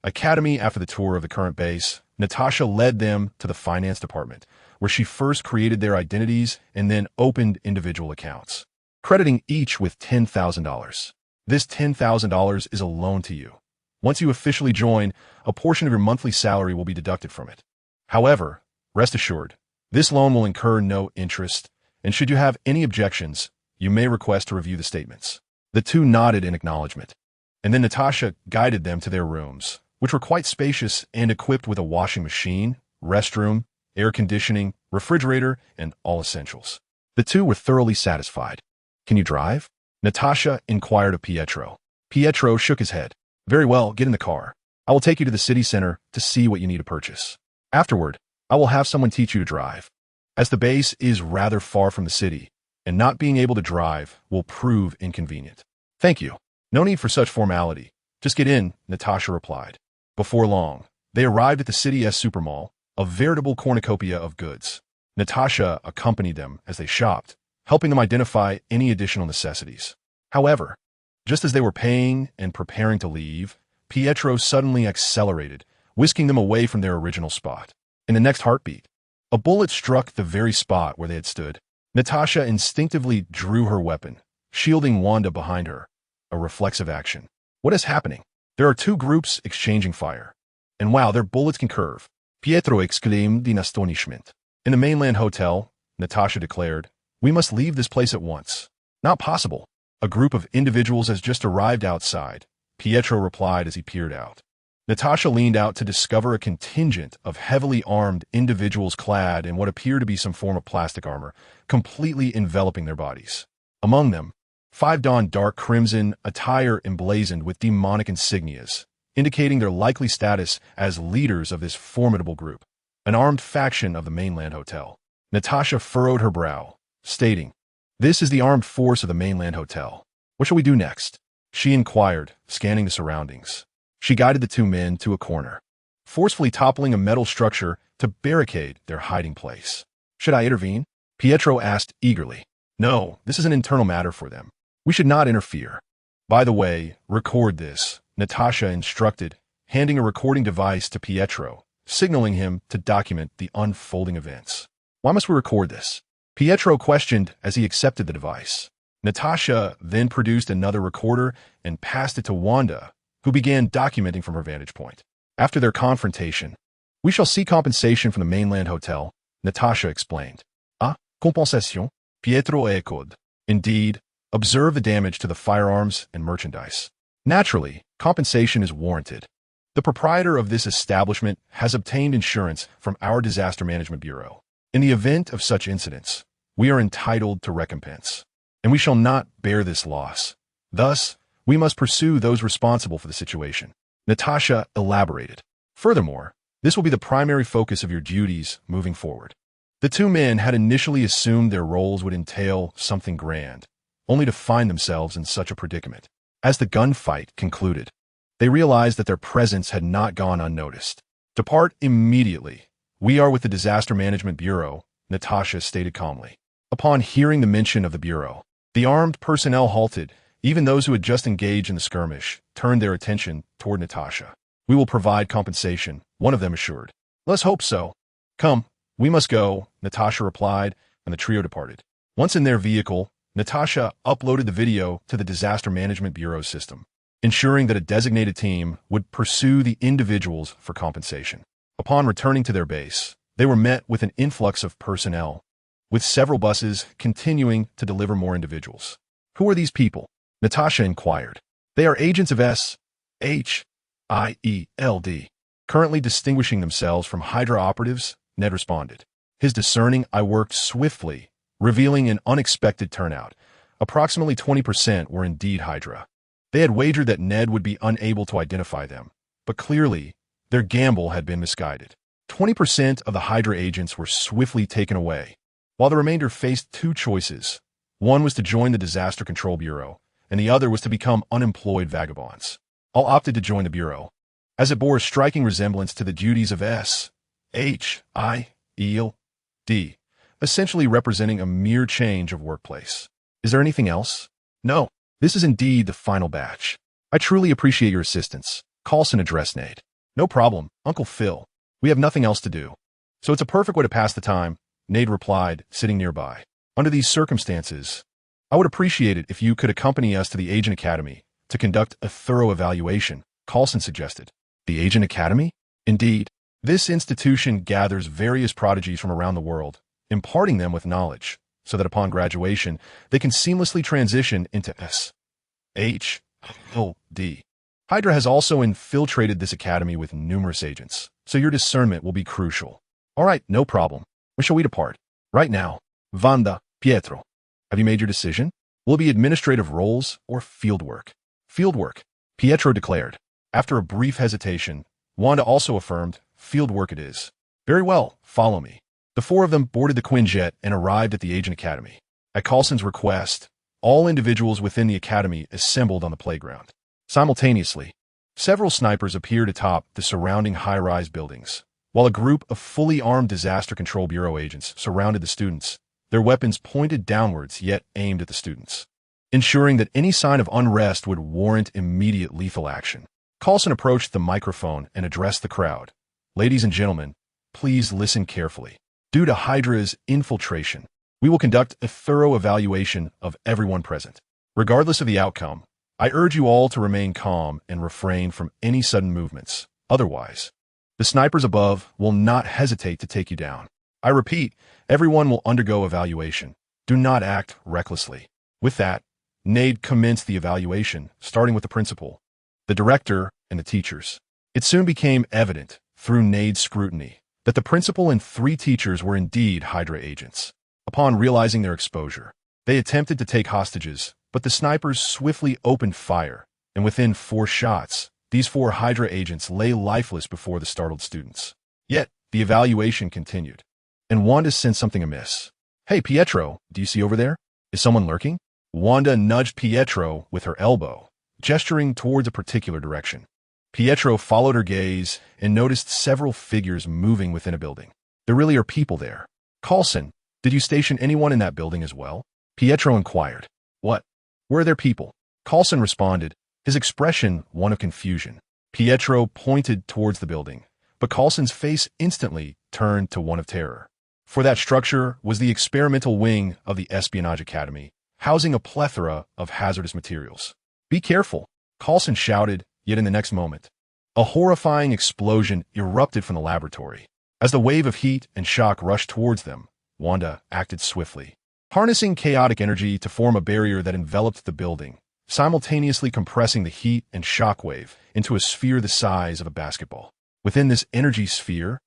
Academy. After the tour of the current base, Natasha led them to the finance department, where she first created their identities and then opened individual accounts, crediting each with $10,000. This $10,000 is a loan to you. Once you officially join, a portion of your monthly salary will be deducted from it. However, rest assured, this loan will incur no interest, and should you have any objections, you may request to review the statements. The two nodded in acknowledgement, and then Natasha guided them to their rooms, which were quite spacious and equipped with a washing machine, restroom, air conditioning, refrigerator, and all essentials. The two were thoroughly satisfied. Can you drive? Natasha inquired of Pietro. Pietro shook his head. Very well, get in the car. I will take you to the city center to see what you need to purchase. Afterward, I will have someone teach you to drive. As the base is rather far from the city, and not being able to drive will prove inconvenient. Thank you. No need for such formality. Just get in, Natasha replied. Before long, they arrived at the City S Supermall, a veritable cornucopia of goods. Natasha accompanied them as they shopped, helping them identify any additional necessities. However, just as they were paying and preparing to leave, Pietro suddenly accelerated, whisking them away from their original spot. In the next heartbeat, a bullet struck the very spot where they had stood. Natasha instinctively drew her weapon, shielding Wanda behind her, a reflexive action. What is happening? There are two groups exchanging fire. And wow, their bullets can curve. Pietro exclaimed in astonishment. In the mainland hotel, Natasha declared, "We must leave this place at once." "Not possible. A group of individuals has just arrived outside," Pietro replied as he peered out. Natasha leaned out to discover a contingent of heavily armed individuals clad in what appeared to be some form of plastic armor, completely enveloping their bodies. Among them, 5 donned dark crimson attire emblazoned with demonic insignias, indicating their likely status as leaders of this formidable group, an armed faction of the mainland hotel. Natasha furrowed her brow, stating, "This is the armed force of the mainland hotel. What shall we do next?" She inquired, scanning the surroundings. She guided the two men to a corner, forcefully toppling a metal structure to barricade their hiding place. "Should I intervene?" Pietro asked eagerly. "No, this is an internal matter for them. We should not interfere. By the way, record this," Natasha instructed, handing a recording device to Pietro, signaling him to document the unfolding events. "Why must we record this?" Pietro questioned as he accepted the device. Natasha then produced another recorder and passed it to Wanda, who began documenting from her vantage point. After their confrontation, "We shall see compensation from the mainland hotel," Natasha explained. "Ah, compensation?" Pietro echoed. "Indeed, observe the damage to the firearms and merchandise. Naturally, compensation is warranted. The proprietor of this establishment has obtained insurance from our Disaster Management Bureau. In the event of such incidents, we are entitled to recompense, and we shall not bear this loss. Thus, we must pursue those responsible for the situation," Natasha elaborated. "Furthermore, this will be the primary focus of your duties moving forward." The two men had initially assumed their roles would entail something grand, only to find themselves in such a predicament. As the gunfight concluded, they realized that their presence had not gone unnoticed. "Depart immediately. We are with the Disaster Management Bureau," Natasha stated calmly. Upon hearing the mention of the Bureau, the armed personnel halted. Even those who had just engaged in the skirmish turned their attention toward Natasha. "We will provide compensation," one of them assured. "Let's hope so." "Come, we must go," Natasha replied, and the trio departed. Once in their vehicle, Natasha uploaded the video to the Disaster Management Bureau's system, ensuring that a designated team would pursue the individuals for compensation. Upon returning to their base, they were met with an influx of personnel, with several buses continuing to deliver more individuals. "Who are these people?" Natasha inquired. "They are agents of S.H.I.E.L.D, currently distinguishing themselves from Hydra operatives," Ned responded. His discerning eye worked swiftly, revealing an unexpected turnout. Approximately 20% were indeed Hydra. They had wagered that Ned would be unable to identify them, but clearly, their gamble had been misguided. 20% of the Hydra agents were swiftly taken away, while the remainder faced two choices. One was to join the Disaster Control Bureau, and the other was to become unemployed vagabonds. All opted to join the Bureau, as it bore a striking resemblance to the duties of S.H.I.E.L.D, essentially representing a mere change of workplace. "Is there anything else?" "No, this is indeed the final batch. I truly appreciate your assistance," Coulson addressed Nate. "No problem, Uncle Phil. We have nothing else to do. So it's a perfect way to pass the time," Nate replied, sitting nearby. "Under these circumstances, I would appreciate it if you could accompany us to the Agent Academy to conduct a thorough evaluation," Coulson suggested. "The Agent Academy?" "Indeed. This institution gathers various prodigies from around the world, imparting them with knowledge, so that upon graduation, they can seamlessly transition into S.H.I.E.L.D. Hydra has also infiltrated this academy with numerous agents, so your discernment will be crucial." "All right, no problem. When shall we depart?" "Right now. Wanda, Pietro, have you made your decision? Will it be administrative roles or fieldwork?" "Fieldwork," Pietro declared. After a brief hesitation, Wanda also affirmed, "Fieldwork it is." "Very well, follow me." The four of them boarded the Quinjet and arrived at the Agent Academy. At Coulson's request, all individuals within the academy assembled on the playground. Simultaneously, several snipers appeared atop the surrounding high-rise buildings, while a group of fully armed Disaster Control Bureau agents surrounded the students, their weapons pointed downwards yet aimed at the students, ensuring that any sign of unrest would warrant immediate lethal action. Coulson approached the microphone and addressed the crowd. "Ladies and gentlemen, please listen carefully. Due to Hydra's infiltration, we will conduct a thorough evaluation of everyone present. Regardless of the outcome, I urge you all to remain calm and refrain from any sudden movements. Otherwise, the snipers above will not hesitate to take you down. I repeat, everyone will undergo evaluation. Do not act recklessly. With that, Nade commenced the evaluation, starting with the principal, the director, and the teachers. It soon became evident, through Nade's scrutiny, that the principal and 3 teachers were indeed Hydra agents. Upon realizing their exposure, they attempted to take hostages, but the snipers swiftly opened fire, and within 4 shots, these 4 Hydra agents lay lifeless before the startled students. Yet, the evaluation continued, and Wanda sensed something amiss. "Hey, Pietro, do you see over there? Is someone lurking?" Wanda nudged Pietro with her elbow, gesturing towards a particular direction. Pietro followed her gaze and noticed several figures moving within a building. "There really are people there. Coulson, did you station anyone in that building as well?" Pietro inquired. "What? Where are there people?" Coulson responded, his expression one of confusion. Pietro pointed towards the building, but Coulson's face instantly turned to one of terror. For that structure was the experimental wing of the Espionage Academy, housing a plethora of hazardous materials. "Be careful," Coulson shouted, yet in the next moment, a horrifying explosion erupted from the laboratory. As the wave of heat and shock rushed towards them, Wanda acted swiftly, harnessing chaotic energy to form a barrier that enveloped the building, simultaneously compressing the heat and shock wave into a sphere the size of a basketball. Within this energy sphere,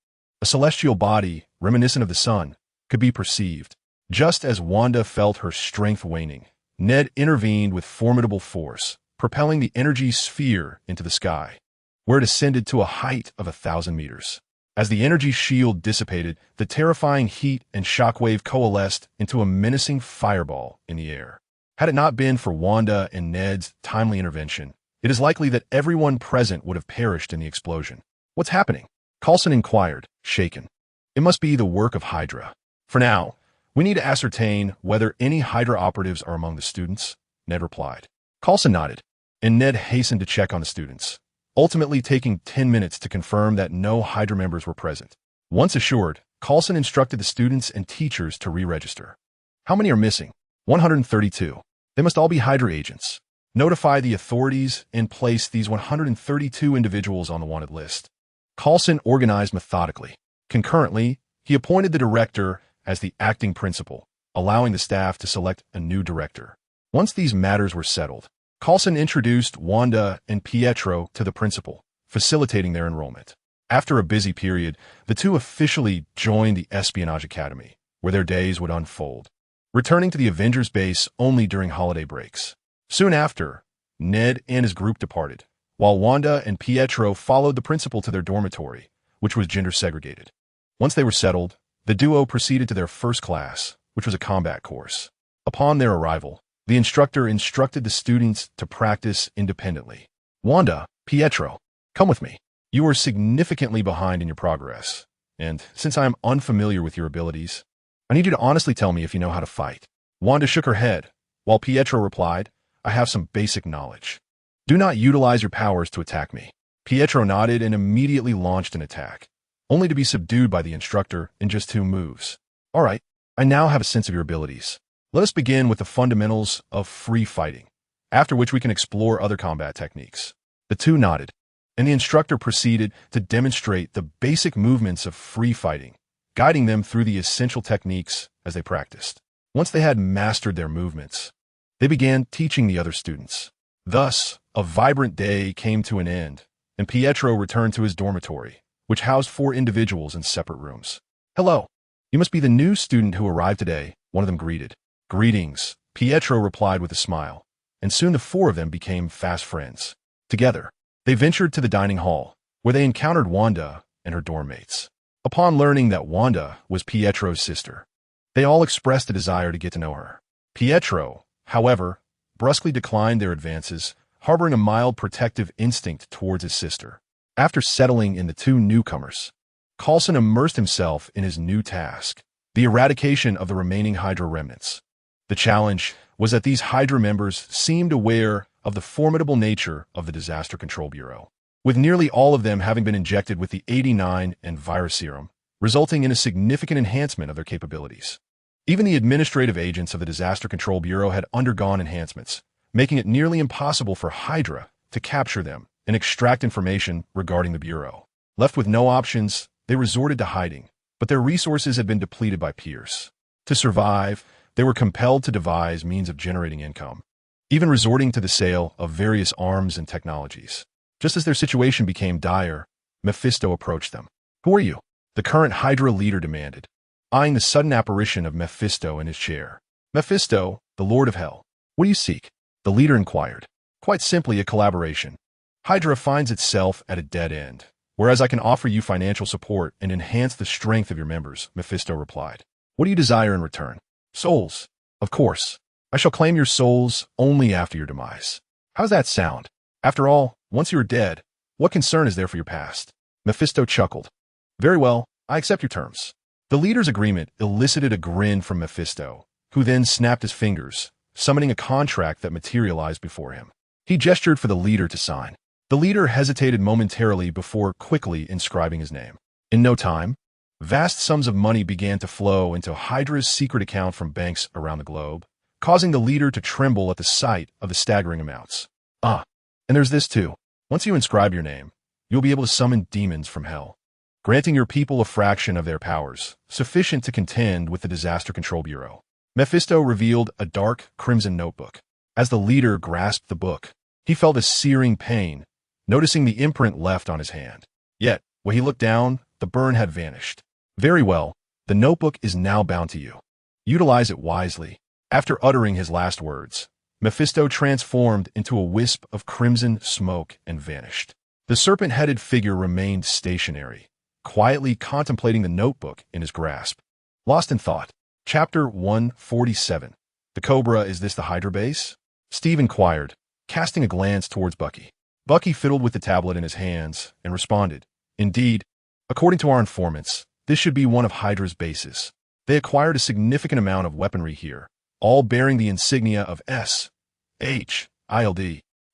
a celestial body, reminiscent of the sun, could be perceived. Just as Wanda felt her strength waning, Ned intervened with formidable force, propelling the energy sphere into the sky, where it ascended to a height of 1,000 meters. As the energy shield dissipated, the terrifying heat and shockwave coalesced into a menacing fireball in the air. Had it not been for Wanda and Ned's timely intervention, it is likely that everyone present would have perished in the explosion. "What's happening?" Coulson inquired, shaken. "It must be the work of Hydra. For now, we need to ascertain whether any Hydra operatives are among the students," Ned replied. Coulson nodded, and Ned hastened to check on the students, ultimately taking 10 minutes to confirm that no Hydra members were present. Once assured, Coulson instructed the students and teachers to re-register. "How many are missing?" 132. "They must all be Hydra agents. Notify the authorities and place these 132 individuals on the wanted list." Coulson organized methodically. Concurrently, he appointed the director as the acting principal, allowing the staff to select a new director. Once these matters were settled, Coulson introduced Wanda and Pietro to the principal, facilitating their enrollment. After a busy period, the two officially joined the Espionage Academy, where their days would unfold, returning to the Avengers base only during holiday breaks. Soon after, Ned and his group departed, while Wanda and Pietro followed the principal to their dormitory, which was gender segregated. Once they were settled, the duo proceeded to their first class, which was a combat course. Upon their arrival, the instructor instructed the students to practice independently. "Wanda, Pietro, come with me. You are significantly behind in your progress, and since I am unfamiliar with your abilities, I need you to honestly tell me if you know how to fight." Wanda shook her head, while Pietro replied, "I have some basic knowledge. Do not utilize your powers to attack me." Pietro nodded and immediately launched an attack, only to be subdued by the instructor in just 2 moves. "All right, I now have a sense of your abilities. Let us begin with the fundamentals of free fighting, after which we can explore other combat techniques." The two nodded, and the instructor proceeded to demonstrate the basic movements of free fighting, guiding them through the essential techniques as they practiced. Once they had mastered their movements, they began teaching the other students. Thus, a vibrant day came to an end, and Pietro returned to his dormitory, which housed 4 individuals in separate rooms. "Hello, you must be the new student who arrived today," one of them greeted. "Greetings," Pietro replied with a smile, and soon the 4 of them became fast friends. Together, they ventured to the dining hall, where they encountered Wanda and her dorm mates. Upon learning that Wanda was Pietro's sister, they all expressed a desire to get to know her. Pietro, however, brusquely declined their advances, harboring a mild protective instinct towards his sister. After settling in the 2 newcomers, Coulson immersed himself in his new task, the eradication of the remaining Hydra remnants. The challenge was that these Hydra members seemed aware of the formidable nature of the Disaster Control Bureau, with nearly all of them having been injected with the 89 and virus serum, resulting in a significant enhancement of their capabilities. Even the administrative agents of the Disaster Control Bureau had undergone enhancements, making it nearly impossible for Hydra to capture them and extract information regarding the Bureau. Left with no options, they resorted to hiding, but their resources had been depleted by Pierce. To survive, they were compelled to devise means of generating income, even resorting to the sale of various arms and technologies. Just as their situation became dire, Mephisto approached them. "Who are you?" the current Hydra leader demanded, eyeing the sudden apparition of Mephisto in his chair. "Mephisto, the Lord of Hell. What do you seek?" the leader inquired. "Quite simply a collaboration. Hydra finds itself at a dead end, whereas I can offer you financial support and enhance the strength of your members," Mephisto replied. "What do you desire in return?" "Souls. Of course. I shall claim your souls only after your demise." "How's that sound? After all, once you are dead, what concern is there for your past?" Mephisto chuckled. "Very well, I accept your terms." The leader's agreement elicited a grin from Mephisto, who then snapped his fingers, summoning a contract that materialized before him. He gestured for the leader to sign. The leader hesitated momentarily before quickly inscribing his name. In no time, vast sums of money began to flow into Hydra's secret account from banks around the globe, causing the leader to tremble at the sight of the staggering amounts. "Ah, and there's this too. Once you inscribe your name, you'll be able to summon demons from hell, granting your people a fraction of their powers, sufficient to contend with the Disaster Control Bureau." Mephisto revealed a dark, crimson notebook. As the leader grasped the book, he felt a searing pain, noticing the imprint left on his hand. Yet, when he looked down, the burn had vanished. "Very well, the notebook is now bound to you. Utilize it wisely." After uttering his last words, Mephisto transformed into a wisp of crimson smoke and vanished. The serpent-headed figure remained stationary, quietly contemplating the notebook in his grasp. Lost in thought. Chapter 147. "The Cobra, is this the Hydra base?" Steve inquired, casting a glance towards Bucky. Bucky fiddled with the tablet in his hands and responded, "Indeed, according to our informants, this should be one of Hydra's bases. They acquired a significant amount of weaponry here, all bearing the insignia of S.H.I.E.L.D.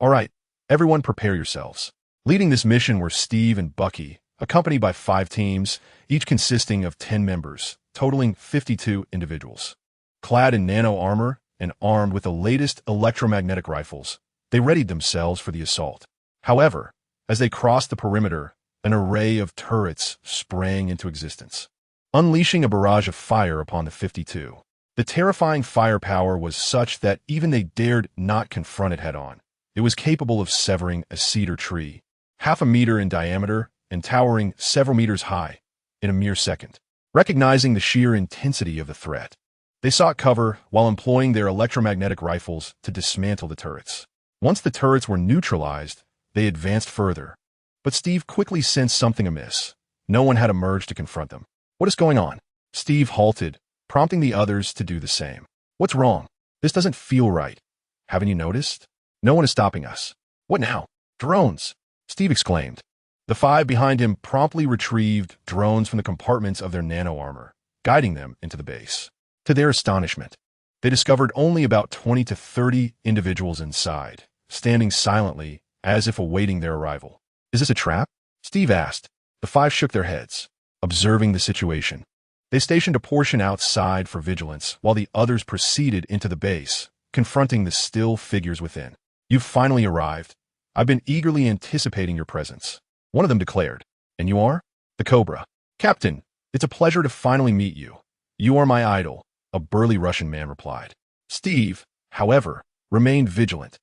All right, everyone prepare yourselves." Leading this mission were Steve and Bucky, accompanied by 5 teams, each consisting of 10 members, totaling 52 individuals. Clad in nano armor and armed with the latest electromagnetic rifles, they readied themselves for the assault. However, as they crossed the perimeter, an array of turrets sprang into existence, unleashing a barrage of fire upon the 52. The terrifying firepower was such that even they dared not confront it head-on. It was capable of severing a cedar tree, half a meter in diameter and towering several meters high, in a mere second. Recognizing the sheer intensity of the threat, they sought cover while employing their electromagnetic rifles to dismantle the turrets. Once the turrets were neutralized, they advanced further. But Steve quickly sensed something amiss. No one had emerged to confront them. "What is going on?" Steve halted, prompting the others to do the same. "What's wrong? This doesn't feel right. Haven't you noticed? No one is stopping us." "What now?" "Drones!" Steve exclaimed. The 5 behind him promptly retrieved drones from the compartments of their nano armor, guiding them into the base. To their astonishment, they discovered only about 20 to 30 individuals inside, standing silently as if awaiting their arrival. "Is this a trap?" Steve asked. The 5 shook their heads, observing the situation. They stationed a portion outside for vigilance, while the others proceeded into the base, confronting the still figures within. "You've finally arrived. I've been eagerly anticipating your presence," one of them declared. "And you are?" "The Cobra." "Captain, it's a pleasure to finally meet you. You are my idol," a burly Russian man replied. Steve, however, remained vigilant,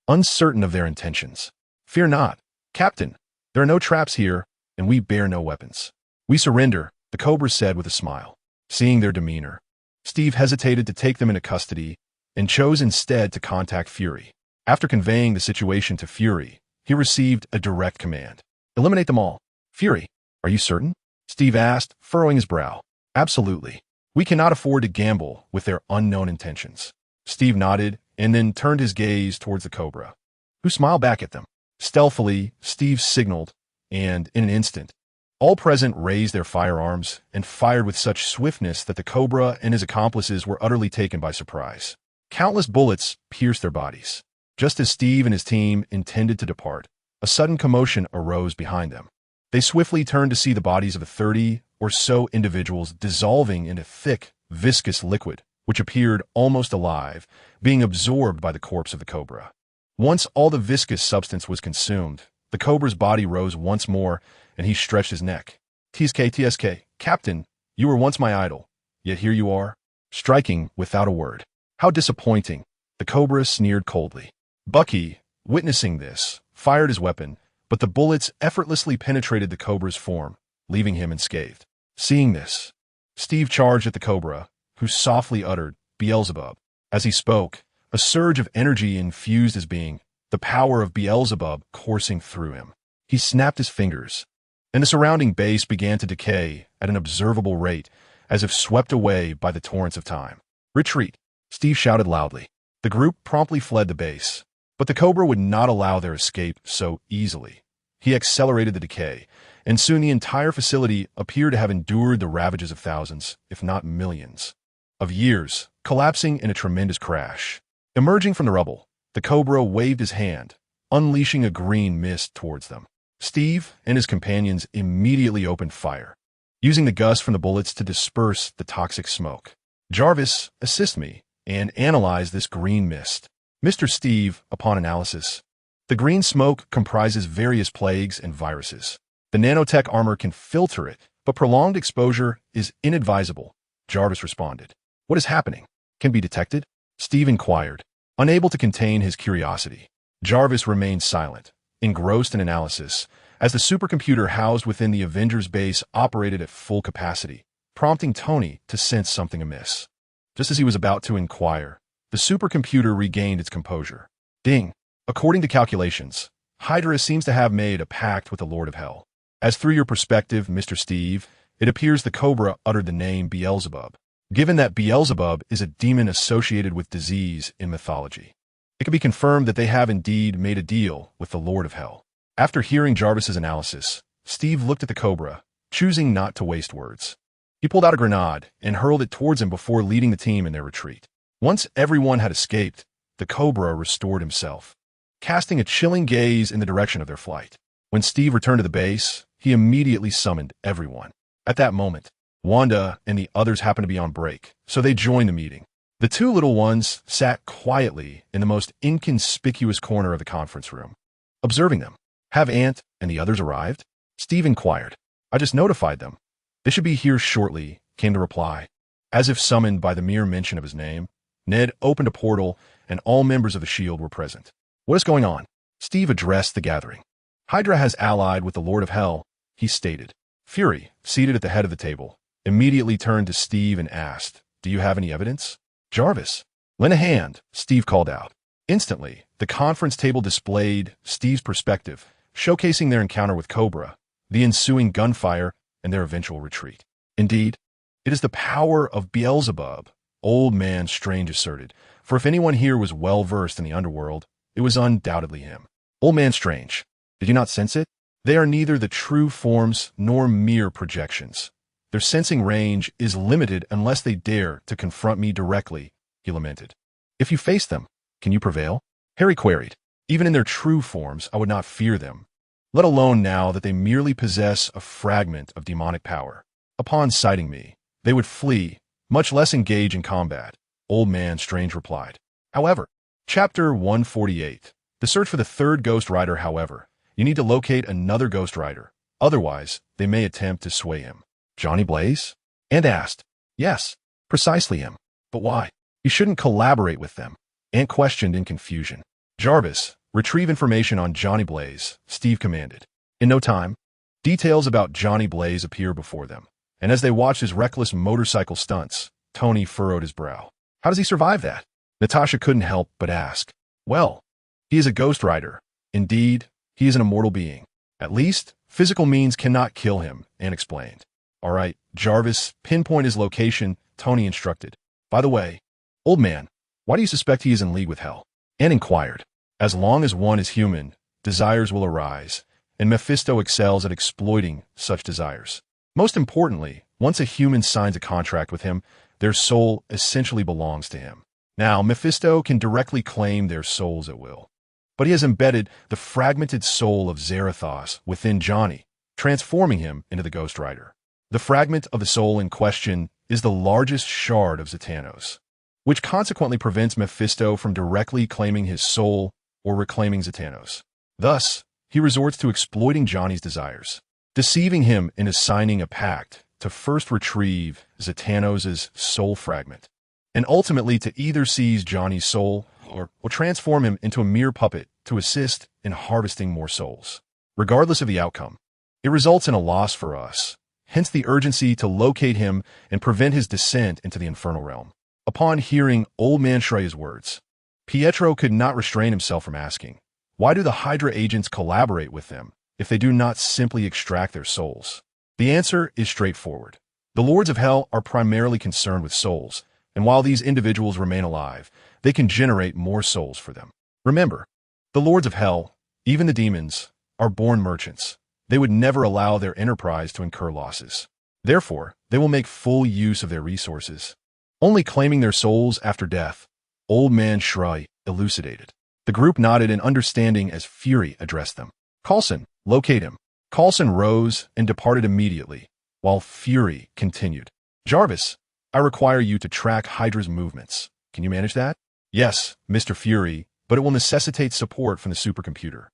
uncertain of their intentions. "Fear not, Captain. There are no traps here, and we bear no weapons." "We surrender," the Cobra said with a smile. Seeing their demeanor, Steve hesitated to take them into custody and chose instead to contact Fury. After conveying the situation to Fury, he received a direct command. "Eliminate them all." "Fury, are you certain?" Steve asked, furrowing his brow. "Absolutely. We cannot afford to gamble with their unknown intentions." Steve nodded and then turned his gaze towards the Cobra, who smiled back at them. Stealthily, Steve signaled, and in an instant, all present raised their firearms and fired with such swiftness that the Cobra and his accomplices were utterly taken by surprise. Countless bullets pierced their bodies. Just as Steve and his team intended to depart, a sudden commotion arose behind them. They swiftly turned to see the bodies of the 30 or so individuals dissolving in a thick, viscous liquid which appeared almost alive, being absorbed by the corpse of the cobra. Once all the viscous substance was consumed, the cobra's body rose once more, and he stretched his neck. "TSK, Captain, you were once my idol, yet here you are, striking without a word. How disappointing," the cobra sneered coldly. Bucky, witnessing this, fired his weapon, but the bullets effortlessly penetrated the cobra's form, leaving him unscathed. Seeing this, Steve charged at the cobra, who softly uttered, "Beelzebub." As he spoke, a surge of energy infused his being, the power of Beelzebub coursing through him. He snapped his fingers, and the surrounding base began to decay at an observable rate, as if swept away by the torrents of time. "Retreat!" Steve shouted loudly. The group promptly fled the base, but the cobra would not allow their escape so easily. He accelerated the decay, and soon the entire facility appeared to have endured the ravages of thousands, if not millions, of years, collapsing in a tremendous crash. Emerging from the rubble, the cobra waved his hand, unleashing a green mist towards them. Steve and his companions immediately opened fire, using the gust from the bullets to disperse the toxic smoke. "Jarvis, assist me and analyze this green mist." Mr. Steve, upon analysis, the green smoke comprises various plagues and viruses. The nanotech armor can filter it, but prolonged exposure is inadvisable, Jarvis responded. "What is happening? Can be detected?" Steve inquired, unable to contain his curiosity. Jarvis remained silent, engrossed in analysis, as the supercomputer housed within the Avengers base operated at full capacity, prompting Tony to sense something amiss. Just as he was about to inquire, the supercomputer regained its composure. "Ding! According to calculations, Hydra seems to have made a pact with the Lord of Hell. As through your perspective, Mr. Steve, it appears the cobra uttered the name Beelzebub. Given that Beelzebub is a demon associated with disease in mythology, it can be confirmed that they have indeed made a deal with the Lord of Hell." After hearing Jarvis's analysis, Steve looked at the cobra, choosing not to waste words. He pulled out a grenade and hurled it towards him before leading the team in their retreat. Once everyone had escaped, the cobra restored himself, casting a chilling gaze in the direction of their flight. When Steve returned to the base, he immediately summoned everyone. At that moment, Wanda and the others happened to be on break, so they joined the meeting. The two little ones sat quietly in the most inconspicuous corner of the conference room, observing them. "Have Ant and the others arrived?" Steve inquired. "I just notified them. They should be here shortly," came the reply. As if summoned by the mere mention of his name, Ned opened a portal and all members of the S.H.I.E.L.D. were present. "What is going on?" Steve addressed the gathering. "Hydra has allied with the Lord of Hell," he stated. Fury, seated at the head of the table, immediately turned to Steve and asked, "Do you have any evidence?" "Jarvis, lend a hand," Steve called out. Instantly, the conference table displayed Steve's perspective, showcasing their encounter with Cobra, the ensuing gunfire, and their eventual retreat. "Indeed, it is the power of Beelzebub," Old Man Strange asserted, for if anyone here was well-versed in the underworld, it was undoubtedly him. "Old Man Strange, did you not sense it? They are neither the true forms nor mere projections. Their sensing range is limited unless they dare to confront me directly," he lamented. "If you face them, can you prevail?" Harry queried. "Even in their true forms, I would not fear them, let alone now that they merely possess a fragment of demonic power. Upon sighting me, they would flee, much less engage in combat," Old Man Strange replied. However, Chapter 148, the search for the third Ghost Rider. However, you need to locate another Ghost Rider. Otherwise, they may attempt to sway him. "Johnny Blaze?" Ant asked. "Yes, precisely him. But why? You shouldn't collaborate with them," Ant questioned in confusion. "Jarvis, retrieve information on Johnny Blaze," Steve commanded. In no time, details about Johnny Blaze appear before them, and as they watched his reckless motorcycle stunts, Tony furrowed his brow. "How does he survive that?" Natasha couldn't help but ask. "Well, he is a Ghost Rider. Indeed, he is an immortal being. At least, physical means cannot kill him," Ant explained. "All right, Jarvis, pinpoint his location," Tony instructed. "By the way, old man, why do you suspect he is in league with Hell?" Ant inquired. "As long as one is human, desires will arise, and Mephisto excels at exploiting such desires. Most importantly, once a human signs a contract with him, their soul essentially belongs to him. Now, Mephisto can directly claim their souls at will, but he has embedded the fragmented soul of Zarathos within Johnny, transforming him into the Ghost Rider. The fragment of the soul in question is the largest shard of Zatanos. which consequently prevents Mephisto from directly claiming his soul or reclaiming Zatannos. Thus, he resorts to exploiting Johnny's desires, deceiving him into signing a pact to first retrieve Zatannos' soul fragment, and ultimately to either seize Johnny's soul or transform him into a mere puppet to assist in harvesting more souls. Regardless of the outcome, it results in a loss for us, hence the urgency to locate him and prevent his descent into the infernal realm. Upon hearing Old Man S.H.I.E.L.D's words, Pietro could not restrain himself from asking, why do the Hydra agents collaborate with them if they do not simply extract their souls? The answer is straightforward. The Lords of Hell are primarily concerned with souls, and while these individuals remain alive, they can generate more souls for them. Remember, the Lords of Hell, even the demons, are born merchants. They would never allow their enterprise to incur losses. Therefore, they will make full use of their resources, only claiming their souls after death. Old Man S.H.I.E.L.D. elucidated. The group nodded in understanding as Fury addressed them. Coulson, locate him. Coulson rose and departed immediately, while Fury continued. Jarvis, I require you to track Hydra's movements. Can you manage that? Yes, Mr. Fury, but it will necessitate support from the supercomputer.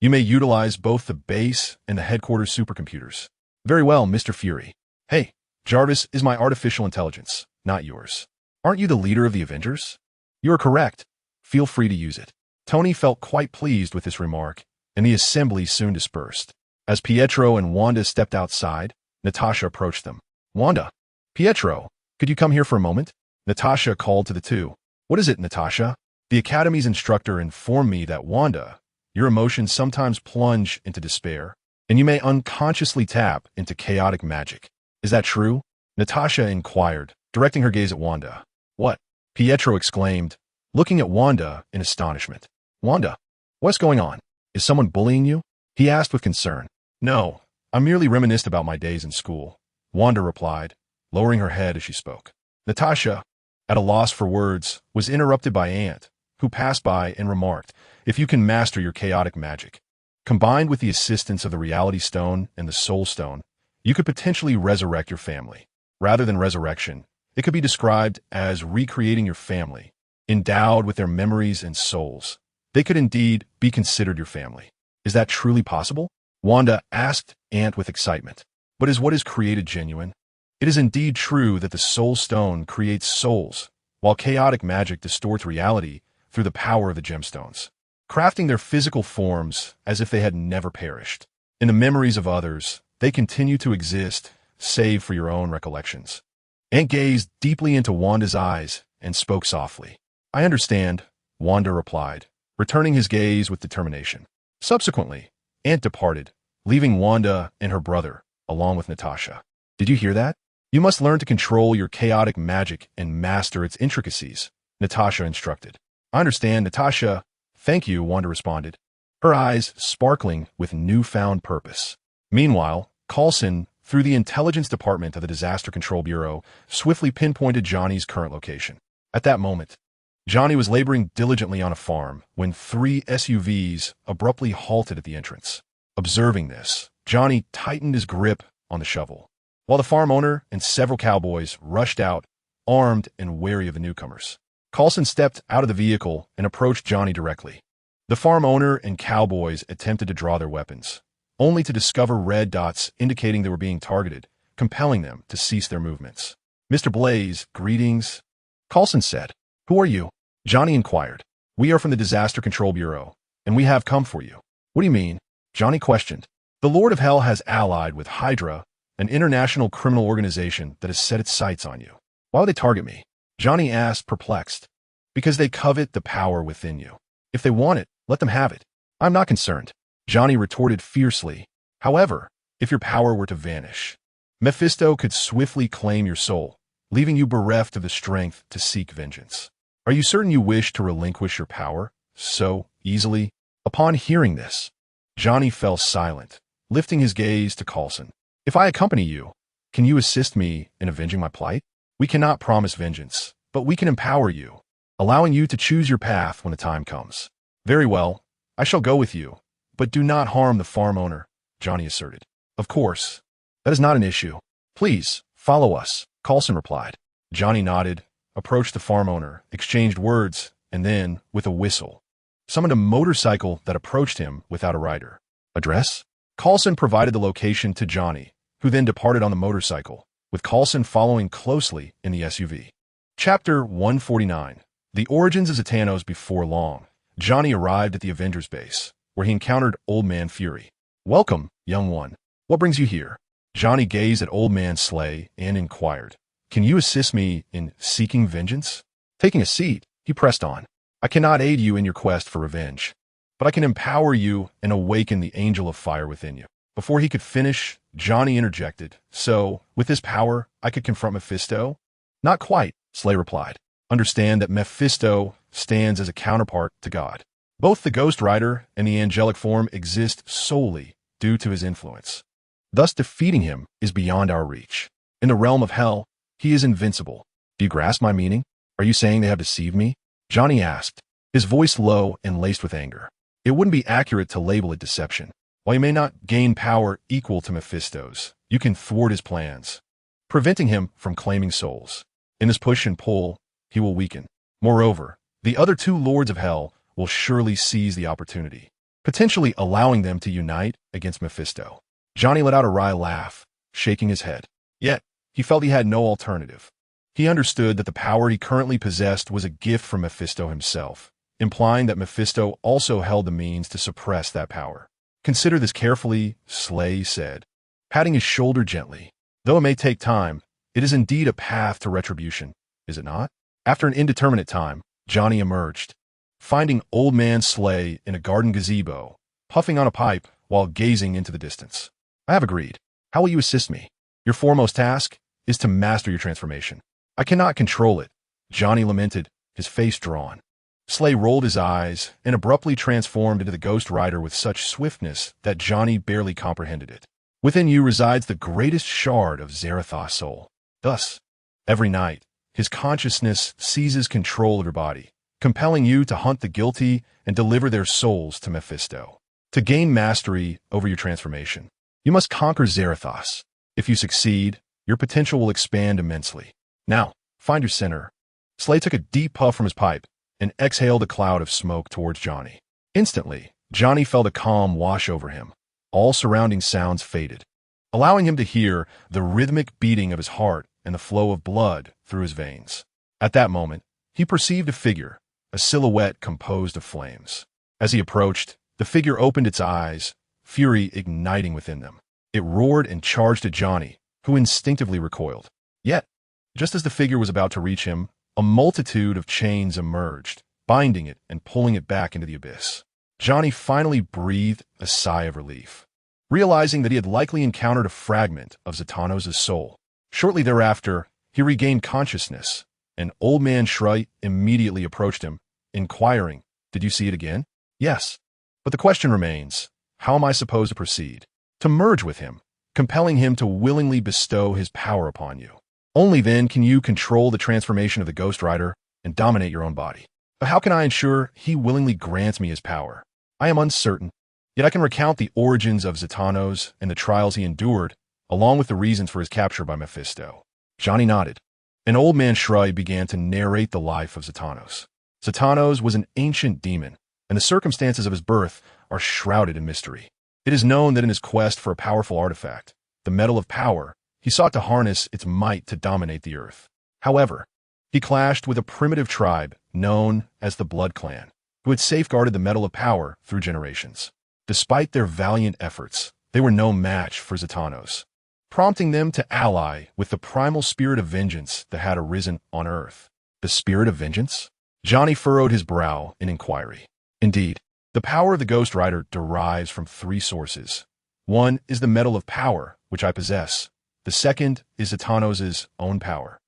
You may utilize both the base and the headquarters supercomputers. Very well, Mr. Fury. Hey, Jarvis is my artificial intelligence, not yours. Aren't you the leader of the Avengers? You are correct. Feel free to use it. Tony felt quite pleased with this remark, and the assembly soon dispersed. As Pietro and Wanda stepped outside, Natasha approached them. Wanda, Pietro, could you come here for a moment? Natasha called to the two. What is it, Natasha? The Academy's instructor informed me that Wanda, your emotions sometimes plunge into despair, and you may unconsciously tap into chaotic magic. Is that true? Natasha inquired, directing her gaze at Wanda. What? Pietro exclaimed, looking at Wanda in astonishment. Wanda, what's going on? Is someone bullying you? He asked with concern. No, I merely reminisced about my days in school, Wanda replied, lowering her head as she spoke. Natasha, at a loss for words, was interrupted by Ant, who passed by and remarked, if you can master your chaotic magic, combined with the assistance of the Reality Stone and the Soul Stone, you could potentially resurrect your family. Rather than resurrection, it could be described as recreating your family, endowed with their memories and souls. They could indeed be considered your family. Is that truly possible? Wanda asked Ant with excitement. But is what is created genuine? It is indeed true that the Soul Stone creates souls, while chaotic magic distorts reality through the power of the gemstones, crafting their physical forms as if they had never perished. In the memories of others, they continue to exist, save for your own recollections. Ant gazed deeply into Wanda's eyes and spoke softly. I understand, Wanda replied, returning his gaze with determination. Subsequently, Ant departed, leaving Wanda and her brother, along with Natasha. Did you hear that? You must learn to control your chaotic magic and master its intricacies, Natasha instructed. I understand, Natasha. Thank you, Wanda responded, her eyes sparkling with newfound purpose. Meanwhile, Coulson, through the intelligence department of the Disaster Control Bureau, swiftly pinpointed Johnny's current location. At that moment, Johnny was laboring diligently on a farm when 3 SUVs abruptly halted at the entrance. Observing this, Johnny tightened his grip on the shovel, while the farm owner and several cowboys rushed out, armed and wary of the newcomers. Coulson stepped out of the vehicle and approached Johnny directly. The farm owner and cowboys attempted to draw their weapons, only to discover red dots indicating they were being targeted, compelling them to cease their movements. Mr. Blaze, greetings, Coulson said. Who are you? Johnny inquired. We are from the Disaster Control Bureau, and we have come for you. What do you mean? Johnny questioned. The Lord of Hell has allied with Hydra, an international criminal organization that has set its sights on you. Why would they target me? Johnny asked, perplexed. Because they covet the power within you. If they want it, let them have it. I'm not concerned, Johnny retorted fiercely. However, if your power were to vanish, Mephisto could swiftly claim your soul, leaving you bereft of the strength to seek vengeance. Are you certain you wish to relinquish your power so easily? Upon hearing this, Johnny fell silent, lifting his gaze to Coulson. If I accompany you, can you assist me in avenging my plight? We cannot promise vengeance, but we can empower you, allowing you to choose your path when the time comes. Very well, I shall go with you, but do not harm the farm owner, Johnny asserted. Of course, that is not an issue. Please, follow us, Coulson replied. Johnny nodded, approached the farm owner, exchanged words, and then, with a whistle, summoned a motorcycle that approached him without a rider. Address? Coulson provided the location to Johnny, who then departed on the motorcycle, with Coulson following closely in the SUV. Chapter 149. The Origins of Zatanos. Before long, Johnny arrived at the Avengers base, where he encountered Old Man Fury. "Welcome, young one. What brings you here?" Johnny gazed at Old Man S.H.I.E.L.D. and inquired, "Can you assist me in seeking vengeance?" Taking a seat, he pressed on. "I cannot aid you in your quest for revenge, but I can empower you and awaken the angel of fire within you." Before he could finish, Johnny interjected, "So, with this power, I could confront Mephisto?" "Not quite," S.H.I.E.L.D. replied. "Understand that Mephisto stands as a counterpart to God. Both the Ghost Rider and the angelic form exist solely due to his influence. Thus, defeating him is beyond our reach. In the realm of hell, he is invincible. Do you grasp my meaning? Are you saying they have deceived me?" Johnny asked, his voice low and laced with anger. It wouldn't be accurate to label it deception. While you may not gain power equal to Mephisto's, you can thwart his plans, preventing him from claiming souls. In this push and pull, he will weaken. Moreover, the other two lords of hell will surely seize the opportunity, potentially allowing them to unite against Mephisto. Johnny let out a wry laugh, shaking his head. Yet, he felt he had no alternative. He understood that the power he currently possessed was a gift from Mephisto himself, implying that Mephisto also held the means to suppress that power. "Consider this carefully," S.H.I.E.L.D. said, patting his shoulder gently. "Though it may take time, it is indeed a path to retribution, is it not?" After an indeterminate time, Johnny emerged, finding Old Man S.H.I.E.L.D. in a garden gazebo, puffing on a pipe while gazing into the distance. "I have agreed. How will you assist me?" "Your foremost task is to master your transformation." "I cannot control it," Johnny lamented, his face drawn. S.H.I.E.L.D. rolled his eyes and abruptly transformed into the Ghost Rider with such swiftness that Johnny barely comprehended it. "Within you resides the greatest shard of Zarathos' soul. Thus, every night, his consciousness seizes control of your body, compelling you to hunt the guilty and deliver their souls to Mephisto. To gain mastery over your transformation, you must conquer Zarathos. If you succeed, your potential will expand immensely. Now, find your center." S.H.I.E.L.D. took a deep puff from his pipe and exhaled a cloud of smoke towards Johnny. Instantly, Johnny felt a calm wash over him. All surrounding sounds faded, allowing him to hear the rhythmic beating of his heart and the flow of blood through his veins. At that moment, he perceived a figure, a silhouette composed of flames. As he approached, the figure opened its eyes, fury igniting within them. It roared and charged at Johnny, who instinctively recoiled. Yet, just as the figure was about to reach him, a multitude of chains emerged, binding it and pulling it back into the abyss. Johnny finally breathed a sigh of relief, realizing that he had likely encountered a fragment of Zatanos' soul. Shortly thereafter, he regained consciousness, and Old Man S.H.I.E.L.D. immediately approached him, inquiring, "Did you see it again?" "Yes. But the question remains, how am I supposed to proceed?" "To merge with him, compelling him to willingly bestow his power upon you. Only then can you control the transformation of the Ghost Rider and dominate your own body." "But how can I ensure he willingly grants me his power?" "I am uncertain, yet I can recount the origins of Zatanos and the trials he endured, along with the reasons for his capture by Mephisto." Johnny nodded, and Old Man S.H.I.E.L.D. began to narrate the life of Zatanos. Zatanos was an ancient demon, and the circumstances of his birth are shrouded in mystery. It is known that in his quest for a powerful artifact, the Metal of Power, he sought to harness its might to dominate the earth. However, he clashed with a primitive tribe known as the Blood Clan, who had safeguarded the Metal of Power through generations. Despite their valiant efforts, they were no match for Zatanos, prompting them to ally with the primal spirit of vengeance that had arisen on Earth. The spirit of vengeance? Johnny furrowed his brow in inquiry. Indeed, the power of the Ghost Rider derives from three sources. One is the Metal of Power, which I possess. The second is Zatanos' own power.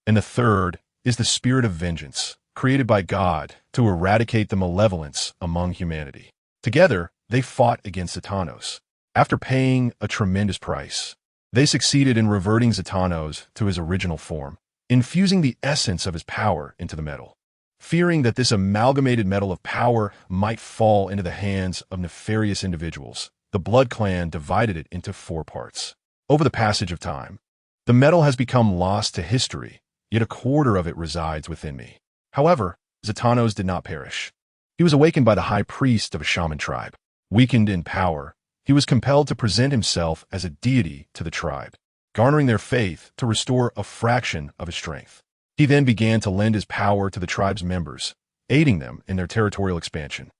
And the third is the spirit of vengeance, created by God to eradicate the malevolence among humanity. Together, they fought against Zatanos. After paying a tremendous price, they succeeded in reverting Zatanos to his original form, infusing the essence of his power into the metal. Fearing that this amalgamated Metal of Power might fall into the hands of nefarious individuals, the Blood Clan divided it into 4 parts. Over the passage of time, the metal has become lost to history, yet a quarter of it resides within me. However, Zatanos did not perish. He was awakened by the high priest of a shaman tribe. Weakened in power, he was compelled to present himself as a deity to the tribe, garnering their faith to restore a fraction of his strength. He then began to lend his power to the tribe's members, aiding them in their territorial expansion.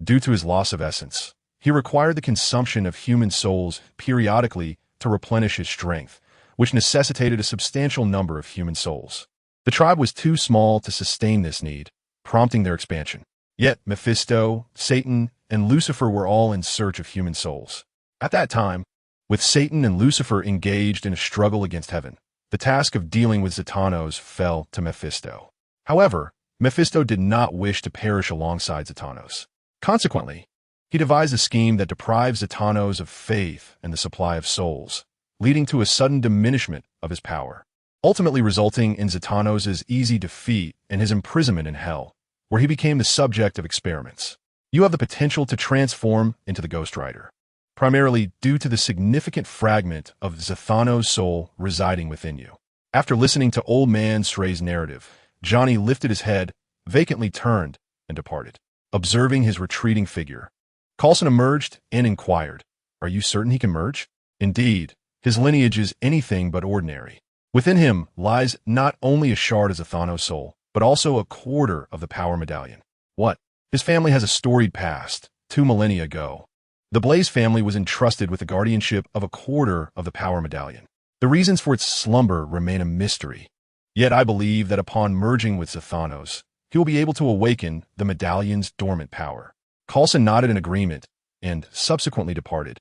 Due to his loss of essence, he required the consumption of human souls periodically to replenish his strength, which necessitated a substantial number of human souls. The tribe was too small to sustain this need, prompting their expansion. Yet Mephisto, Satan, and Lucifer were all in search of human souls. At that time, with Satan and Lucifer engaged in a struggle against heaven, the task of dealing with Zatanos fell to Mephisto. However, Mephisto did not wish to perish alongside Zatanos. Consequently, he devised a scheme that deprives Zatanos of faith and the supply of souls, leading to a sudden diminishment of his power, ultimately resulting in Zatanos' easy defeat and his imprisonment in hell, where he became the subject of experiments. You have the potential to transform into the Ghost Rider, primarily due to the significant fragment of Zatanos' soul residing within you. After listening to Old Man S.H.I.E.L.D's narrative, Johnny lifted his head, vacantly turned, and departed. Observing his retreating figure, Coulson emerged and inquired, "Are you certain he can merge?" Indeed, his lineage is anything but ordinary. Within him lies not only a shard of Zatanos' soul, but also a quarter of the power medallion. What? His family has a storied past. 2 millennia ago, the Blaze family was entrusted with the guardianship of a quarter of the power medallion. The reasons for its slumber remain a mystery. Yet I believe that upon merging with Zatanos, he will be able to awaken the medallion's dormant power. Coulson nodded in agreement and subsequently departed,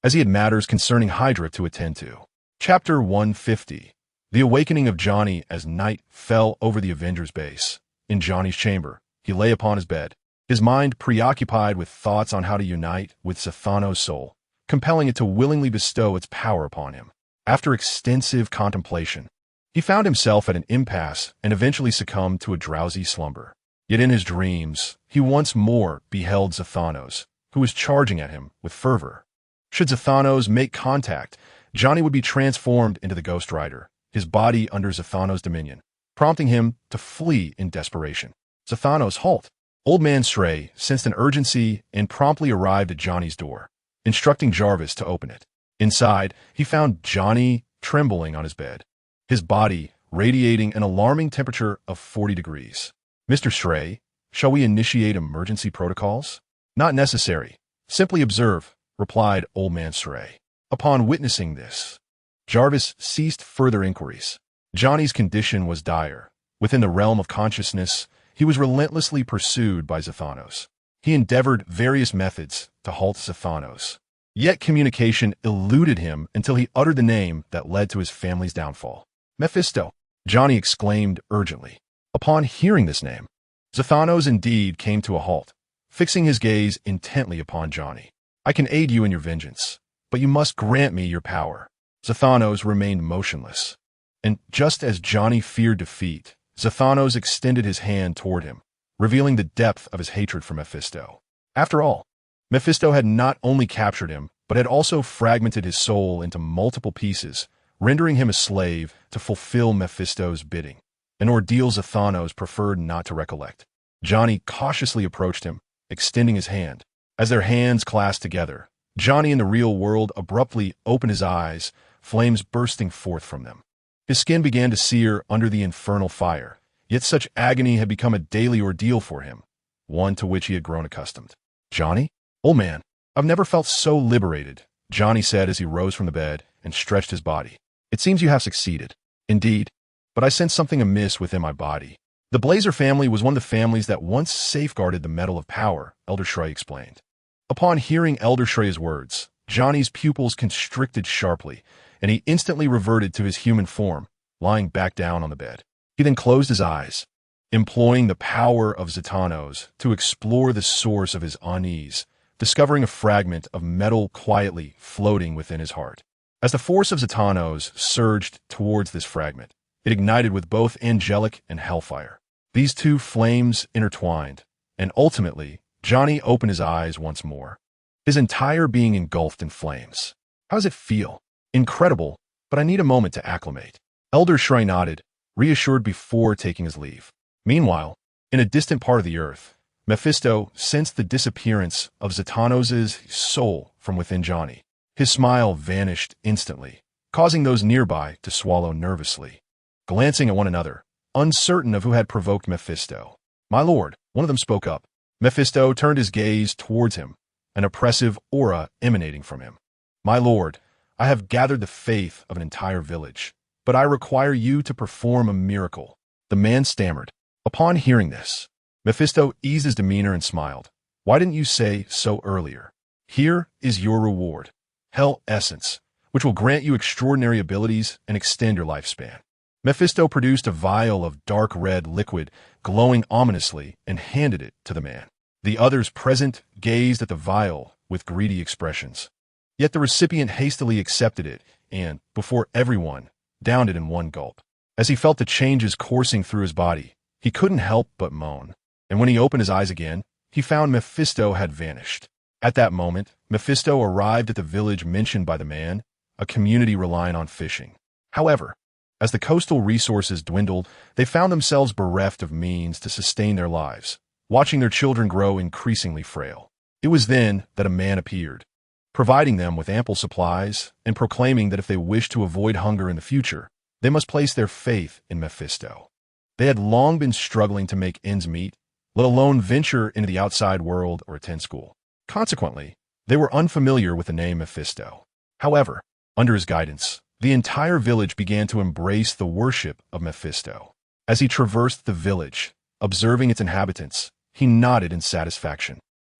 as he had matters concerning Hydra to attend to. Chapter 150. The awakening of Johnny as night fell over the Avengers base. In Johnny's chamber, he lay upon his bed, his mind preoccupied with thoughts on how to unite with Zatanos' soul, compelling it to willingly bestow its power upon him. After extensive contemplation, he found himself at an impasse and eventually succumbed to a drowsy slumber. Yet in his dreams, he once more beheld Zatanos, who was charging at him with fervor. Should Zatanos make contact, Johnny would be transformed into the Ghost Rider, his body under Zatanos' dominion, prompting him to flee in desperation. Zatanos, halt! Old Man S.H.I.E.L.D sensed an urgency and promptly arrived at Johnny's door, instructing Jarvis to open it. Inside, he found Johnny trembling on his bed, his body radiating an alarming temperature of 40 degrees. "Mr. S.H.I.E.L.D, shall we initiate emergency protocols?" "Not necessary. Simply observe," replied Old Man S.H.I.E.L.D. Upon witnessing this, Jarvis ceased further inquiries. Johnny's condition was dire. Within the realm of consciousness, he was relentlessly pursued by Zatanos. He endeavored various methods to halt Zatanos, yet communication eluded him until he uttered the name that led to his family's downfall. "Mephisto!" Johnny exclaimed urgently. Upon hearing this name, Zatanos indeed came to a halt, fixing his gaze intently upon Johnny. "I can aid you in your vengeance, but you must grant me your power." Zatanos remained motionless, and just as Johnny feared defeat, Zatanos extended his hand toward him, revealing the depth of his hatred for Mephisto. After all, Mephisto had not only captured him, but had also fragmented his soul into multiple pieces, rendering him a slave to fulfill Mephisto's bidding, an ordeal Zatanos preferred not to recollect. Johnny cautiously approached him, extending his hand. As their hands clasped together, Johnny in the real world abruptly opened his eyes, flames bursting forth from them. His skin began to sear under the infernal fire, yet such agony had become a daily ordeal for him, one to which he had grown accustomed. "Johnny? Old man, I've never felt so liberated," Johnny said as he rose from the bed and stretched his body. "It seems you have succeeded." "Indeed, but I sense something amiss within my body." The Blazer family was one of the families that once safeguarded the Metal of Power, Elder S.H.I.E.L.D explained. Upon hearing Elder S.H.I.E.L.D's words, Johnny's pupils constricted sharply, and he instantly reverted to his human form, lying back down on the bed. He then closed his eyes, employing the power of Zatanos to explore the source of his unease, discovering a fragment of metal quietly floating within his heart. As the force of Zatanos surged towards this fragment, it ignited with both angelic and hellfire. These two flames intertwined, and ultimately, Johnny opened his eyes once more, his entire being engulfed in flames. "How does it feel?" "Incredible, but I need a moment to acclimate." Elder S.H.I.E.L.D nodded, reassured before taking his leave. Meanwhile, in a distant part of the earth, Mephisto sensed the disappearance of Zatannos's soul from within Johnny. His smile vanished instantly, causing those nearby to swallow nervously, glancing at one another, uncertain of who had provoked Mephisto. "My lord," one of them spoke up. Mephisto turned his gaze towards him, an oppressive aura emanating from him. "My lord, I have gathered the faith of an entire village, but I require you to perform a miracle." The man stammered. Upon hearing this, Mephisto eased his demeanor and smiled. "Why didn't you say so earlier? Here is your reward, Hell Essence, which will grant you extraordinary abilities and extend your lifespan." Mephisto produced a vial of dark red liquid, glowing ominously, and handed it to the man. The others present gazed at the vial with greedy expressions. Yet the recipient hastily accepted it and, before everyone, downed it in one gulp. As he felt the changes coursing through his body, he couldn't help but moan. And when he opened his eyes again, he found Mephisto had vanished. At that moment, Mephisto arrived at the village mentioned by the man, a community relying on fishing. However, as the coastal resources dwindled, they found themselves bereft of means to sustain their lives, watching their children grow increasingly frail. It was then that a man appeared, providing them with ample supplies and proclaiming that if they wished to avoid hunger in the future, they must place their faith in Mephisto. They had long been struggling to make ends meet, let alone venture into the outside world or attend school. Consequently, they were unfamiliar with the name Mephisto. However, under his guidance, the entire village began to embrace the worship of Mephisto. As he traversed the village, observing its inhabitants, he nodded in satisfaction.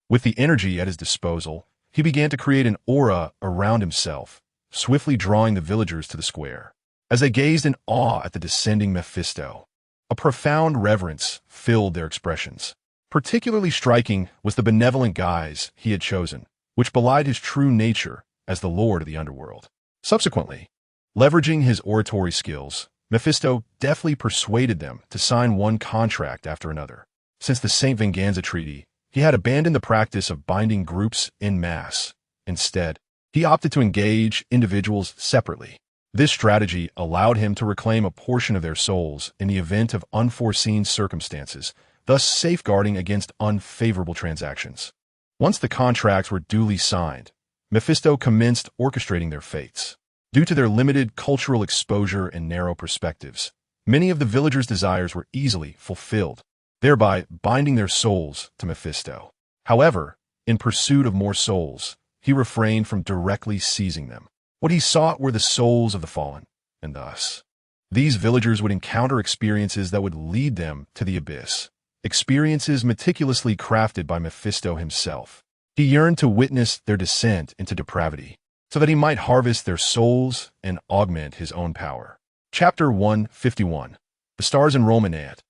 With the energy at his disposal, he began to create an aura around himself, swiftly drawing the villagers to the square. As they gazed in awe at the descending Mephisto, a profound reverence filled their expressions. Particularly striking was the benevolent guise he had chosen, which belied his true nature as the lord of the underworld. Subsequently, leveraging his oratory skills, Mephisto deftly persuaded them to sign one contract after another. Since the St. Venganza Treaty, he had abandoned the practice of binding groups en masse. Instead, he opted to engage individuals separately. This strategy allowed him to reclaim a portion of their souls in the event of unforeseen circumstances, thus safeguarding against unfavorable transactions. Once the contracts were duly signed, Mephisto commenced orchestrating their fates. Due to their limited cultural exposure and narrow perspectives, many of the villagers' desires were easily fulfilled, thereby binding their souls to Mephisto. However, in pursuit of more souls, he refrained from directly seizing them. What he sought were the souls of the fallen, and thus, these villagers would encounter experiences that would lead them to the abyss, experiences meticulously crafted by Mephisto himself. He yearned to witness their descent into depravity, so that he might harvest their souls and augment his own power. Chapter 151. The Stars Enrollment Ant.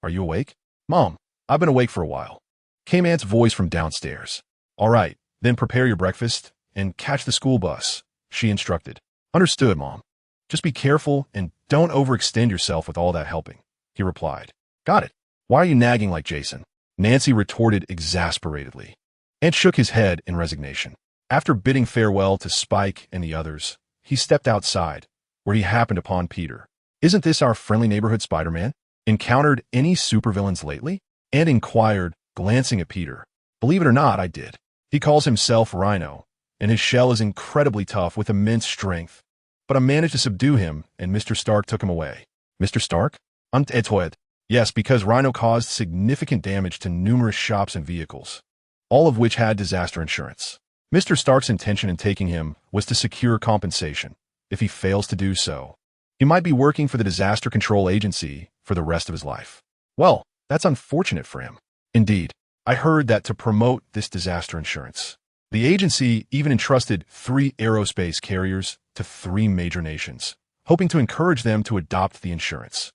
"Are you awake?" "Mom, I've been awake for a while," came Ant's voice from downstairs. "All right, then prepare your breakfast and catch the school bus," she instructed. "Understood, Mom. Just be careful and don't overextend yourself with all that helping," he replied. "Got it. Why are you nagging like Jason?" Nancy retorted exasperatedly. Ant shook his head in resignation. After bidding farewell to Spike and the others, he stepped outside, where he happened upon Peter. "Isn't this our friendly neighborhood Spider-Man? Encountered any supervillains lately?" Ant inquired, glancing at Peter. "Believe it or not, I did. He calls himself Rhino, and his shell is incredibly tough with immense strength. But I managed to subdue him, and Mr. Stark took him away." "Mr. Stark?" "Etoed. Yes, because Rhino caused significant damage to numerous shops and vehicles, all of which had disaster insurance. Mr. Stark's intention in taking him was to secure compensation. If he fails to do so, he might be working for the Disaster Control Agency for the rest of his life." "Well, that's unfortunate for him." "Indeed. I heard that to promote this disaster insurance, the agency even entrusted 3 aerospace carriers to 3 major nations, hoping to encourage them to adopt the insurance.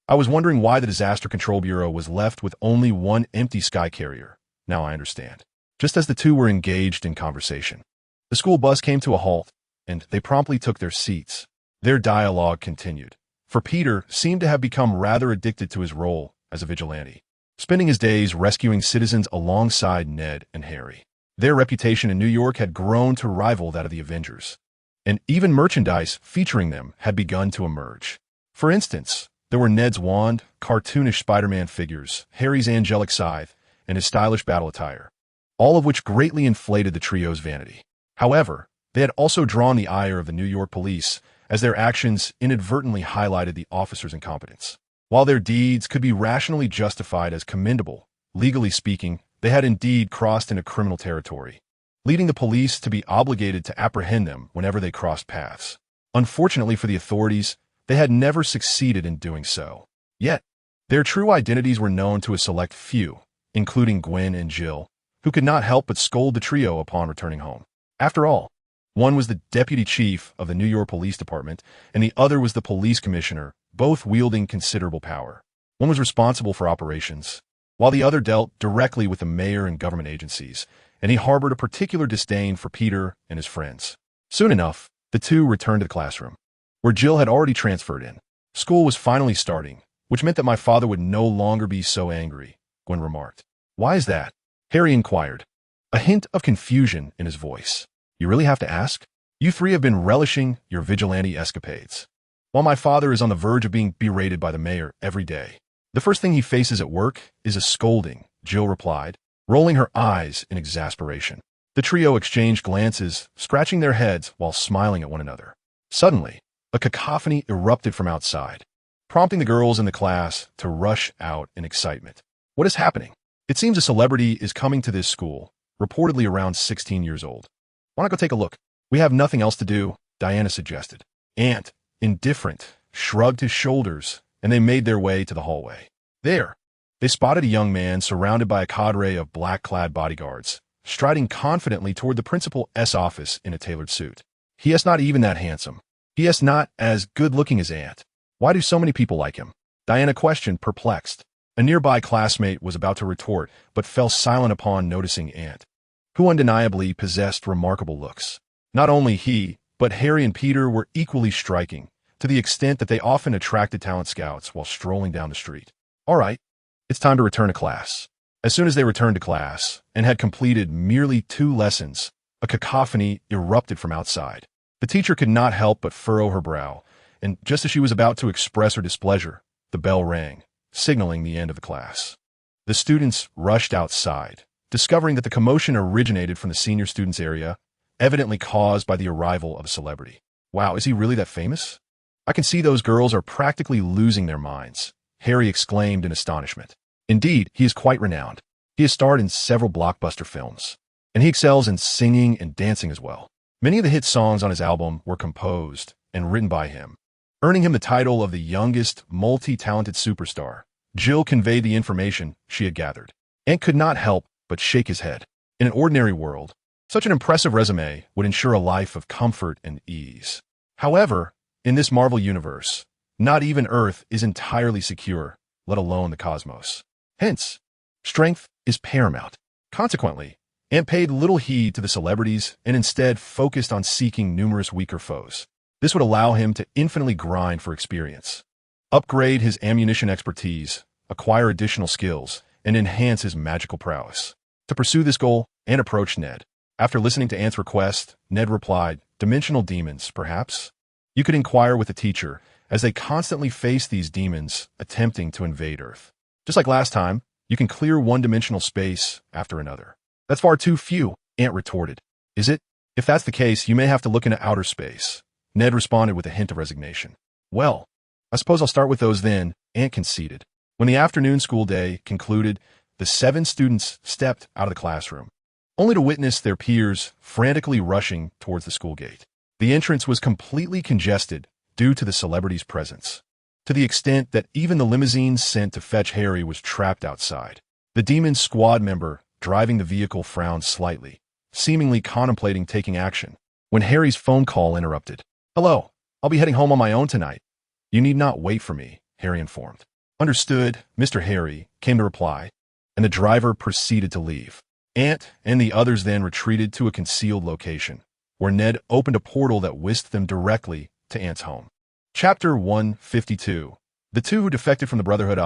I was wondering why the Disaster Control Bureau was left with only 1 empty sky carrier. Now I understand." Just as the two were engaged in conversation, the school bus came to a halt, and they promptly took their seats. Their dialogue continued, for Peter seemed to have become rather addicted to his role as a vigilante, spending his days rescuing citizens alongside Ned and Harry. Their reputation in New York had grown to rival that of the Avengers, and even merchandise featuring them had begun to emerge. For instance, There were Ned's wand, cartoonish Spider-Man figures, Harry's angelic scythe, and his stylish battle attire, all of which greatly inflated the trio's vanity. However, they had also drawn the ire of the New York police, as their actions inadvertently highlighted the officers' incompetence. While their deeds could be rationally justified as commendable, legally speaking, they had indeed crossed into criminal territory, leading the police to be obligated to apprehend them whenever they crossed paths. Unfortunately for the authorities, they had never succeeded in doing so. Yet, their true identities were known to a select few, including Gwen and Jill, who could not help but scold the trio upon returning home. After all, one was the deputy chief of the New York Police Department, and the other was the police commissioner, both wielding considerable power. One was responsible for operations, while the other dealt directly with the mayor and government agencies, and he harbored a particular disdain for Peter and his friends. Soon enough, the two returned to the classroom, where Jill had already transferred in. School was finally starting, which meant that my father would no longer be so angry, Gwen remarked. Why is that? Harry inquired, a hint of confusion in his voice. You really have to ask? You three have been relishing your vigilante escapades, while my father is on the verge of being berated by the mayor every day. The first thing he faces at work is a scolding, Jill replied, rolling her eyes in exasperation. The trio exchanged glances, scratching their heads while smiling at one another. Suddenly, a cacophony erupted from outside, prompting the girls in the class to rush out in excitement. What is happening? It seems a celebrity is coming to this school, reportedly around 16 years old. Why not go take a look? We have nothing else to do, Diana suggested. Ant, indifferent, shrugged his shoulders, and they made their way to the hallway. There, they spotted a young man surrounded by a cadre of black-clad bodyguards, striding confidently toward the principal's office in a tailored suit. He is not even that handsome. He is not as good-looking as Ant. Why do so many people like him? Diana questioned, perplexed. A nearby classmate was about to retort, but fell silent upon noticing Ant, who undeniably possessed remarkable looks. Not only he, but Harry and Peter were equally striking, to the extent that they often attracted talent scouts while strolling down the street. All right, it's time to return to class. As soon as they returned to class, and had completed merely 2 lessons, a cacophony erupted from outside. The teacher could not help but furrow her brow, and just as she was about to express her displeasure, the bell rang, signaling the end of the class. The students rushed outside, discovering that the commotion originated from the senior students area, evidently caused by the arrival of a celebrity. Wow, is he really that famous? I can see those girls are practically losing their minds, Harry exclaimed in astonishment. Indeed, he is quite renowned. He has starred in several blockbuster films, and he excels in singing and dancing as well. Many of the hit songs on his album were composed and written by him, earning him the title of the youngest, multi-talented superstar. Jill conveyed the information she had gathered. Ant could not help but shake his head. In an ordinary world, such an impressive resume would ensure a life of comfort and ease. However, in this Marvel universe, not even Earth is entirely secure, let alone the cosmos. Hence, strength is paramount. Consequently, Ant paid little heed to the celebrities and instead focused on seeking numerous weaker foes. This would allow him to infinitely grind for experience, upgrade his ammunition expertise, acquire additional skills, and enhance his magical prowess. To pursue this goal, Ant approached Ned. After listening to Ant's request, Ned replied, "Dimensional demons, perhaps? You could inquire with the teacher, as they constantly face these demons attempting to invade Earth. Just like last time, you can clear one-dimensional space after another." "That's far too few," Ant retorted. "Is it? If that's the case, you may have to look into outer space." Ned responded with a hint of resignation. "Well, I suppose I'll start with those then," Ant conceded. When the afternoon school day concluded, the 7 students stepped out of the classroom, only to witness their peers frantically rushing towards the school gate. The entrance was completely congested due to the celebrity's presence, to the extent that even the limousine sent to fetch Harry was trapped outside. The Demon's squad member driving the vehicle frowned slightly, seemingly contemplating taking action, when Harry's phone call interrupted. "Hello, I'll be heading home on my own tonight." "You need not wait for me," Harry informed. "Understood, Mr. Harry," came the reply, and the driver proceeded to leave. Ant and the others then retreated to a concealed location, where Ned opened a portal that whisked them directly to Ant's home. Chapter 152. The two who defected from the Brotherhood.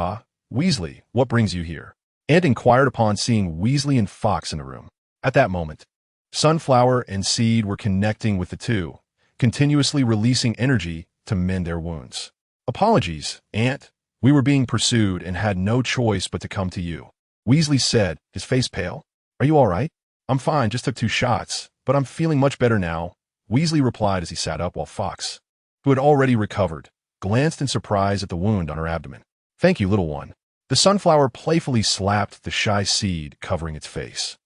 Weasley, what brings you here?" Ant inquired upon seeing Weasley and Fox in the room. At that moment, Sunflower and Seed were connecting with the two, continuously releasing energy to mend their wounds. "Apologies, Ant. We were being pursued and had no choice but to come to you," Weasley said, his face pale. "Are you all right?" "I'm fine, just took 2 shots, but I'm feeling much better now," Weasley replied as he sat up while Fox, who had already recovered, glanced in surprise at the wound on her abdomen. "Thank you, little one." The sunflower playfully slapped the shy seed covering its face,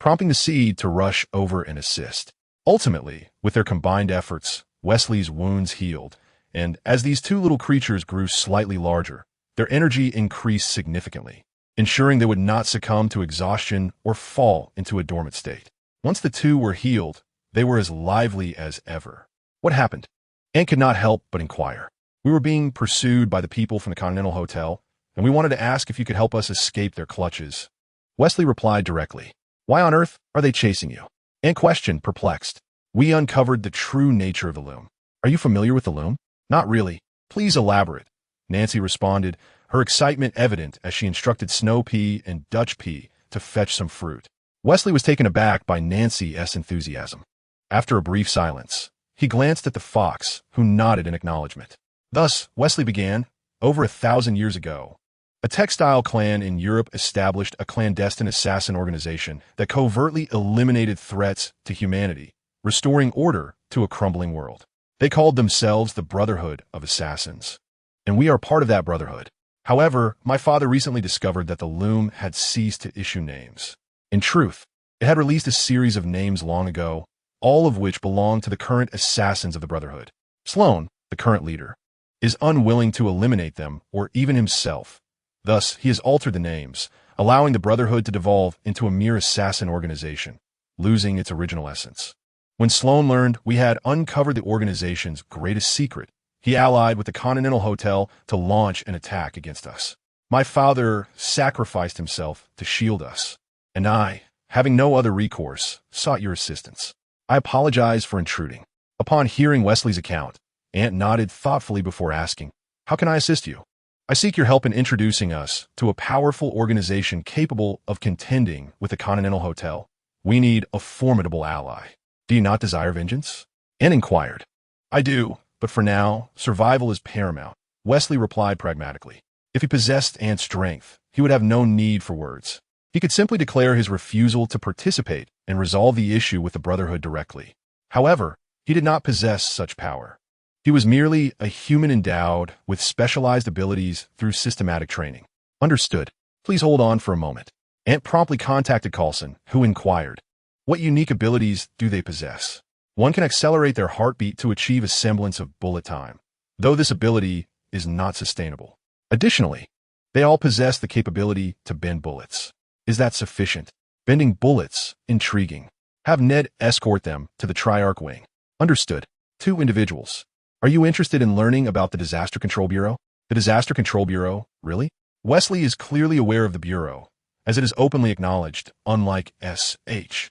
prompting the seed to rush over and assist. Ultimately, with their combined efforts, Wesley's wounds healed, and as these 2 little creatures grew slightly larger, their energy increased significantly, ensuring they would not succumb to exhaustion or fall into a dormant state. Once the 2 were healed, they were as lively as ever. "What happened?" Ant could not help but inquire. "We were being pursued by the people from the Continental Hotel, and we wanted to ask if you could help us escape their clutches," Wesley replied directly. "Why on earth are they chasing you?" Ant questioned, perplexed. "We uncovered the true nature of the loom." "Are you familiar with the loom?" "Not really. Please elaborate," Nancy responded, her excitement evident as she instructed Snow Pea and Dutch Pea to fetch some fruit. Wesley was taken aback by Nancy's enthusiasm. After a brief silence, he glanced at the fox, who nodded in acknowledgement. Thus, Wesley began, over 1,000 years ago, a textile clan in Europe established a clandestine assassin organization that covertly eliminated threats to humanity, restoring order to a crumbling world. They called themselves the Brotherhood of Assassins, and we are part of that brotherhood. However, my father recently discovered that the loom had ceased to issue names. In truth, it had released a series of names long ago, all of which belong to the current assassins of the Brotherhood. Sloan, the current leader, is unwilling to eliminate them or even himself. Thus, he has altered the names, allowing the Brotherhood to devolve into a mere assassin organization, losing its original essence. When Sloan learned we had uncovered the organization's greatest secret, he allied with the Continental Hotel to launch an attack against us. My father sacrificed himself to shield us, and I, having no other recourse, sought your assistance. I apologize for intruding. Upon hearing Wesley's account, Ant nodded thoughtfully before asking, "How can I assist you?" "I seek your help in introducing us to a powerful organization capable of contending with the Continental Hotel. We need a formidable ally." "Do you not desire vengeance?" Ant inquired. "I do, but for now, survival is paramount," Wesley replied pragmatically. If he possessed Ant's strength, he would have no need for words. He could simply declare his refusal to participate and resolve the issue with the Brotherhood directly. However, he did not possess such power. He was merely a human endowed with specialized abilities through systematic training. "Understood. Please hold on for a moment." Ant promptly contacted Coulson, who inquired, "What unique abilities do they possess?" "One can accelerate their heartbeat to achieve a semblance of bullet time, though this ability is not sustainable. Additionally, they all possess the capability to bend bullets." "Is that sufficient?" "Bending bullets, intriguing. Have Ned escort them to the Triarch Wing." "Understood." 2 individuals. "Are you interested in learning about the Disaster Control Bureau?" "The Disaster Control Bureau? Really?" Wesley is clearly aware of the Bureau, as it is openly acknowledged, unlike S.H.I.E.L.D.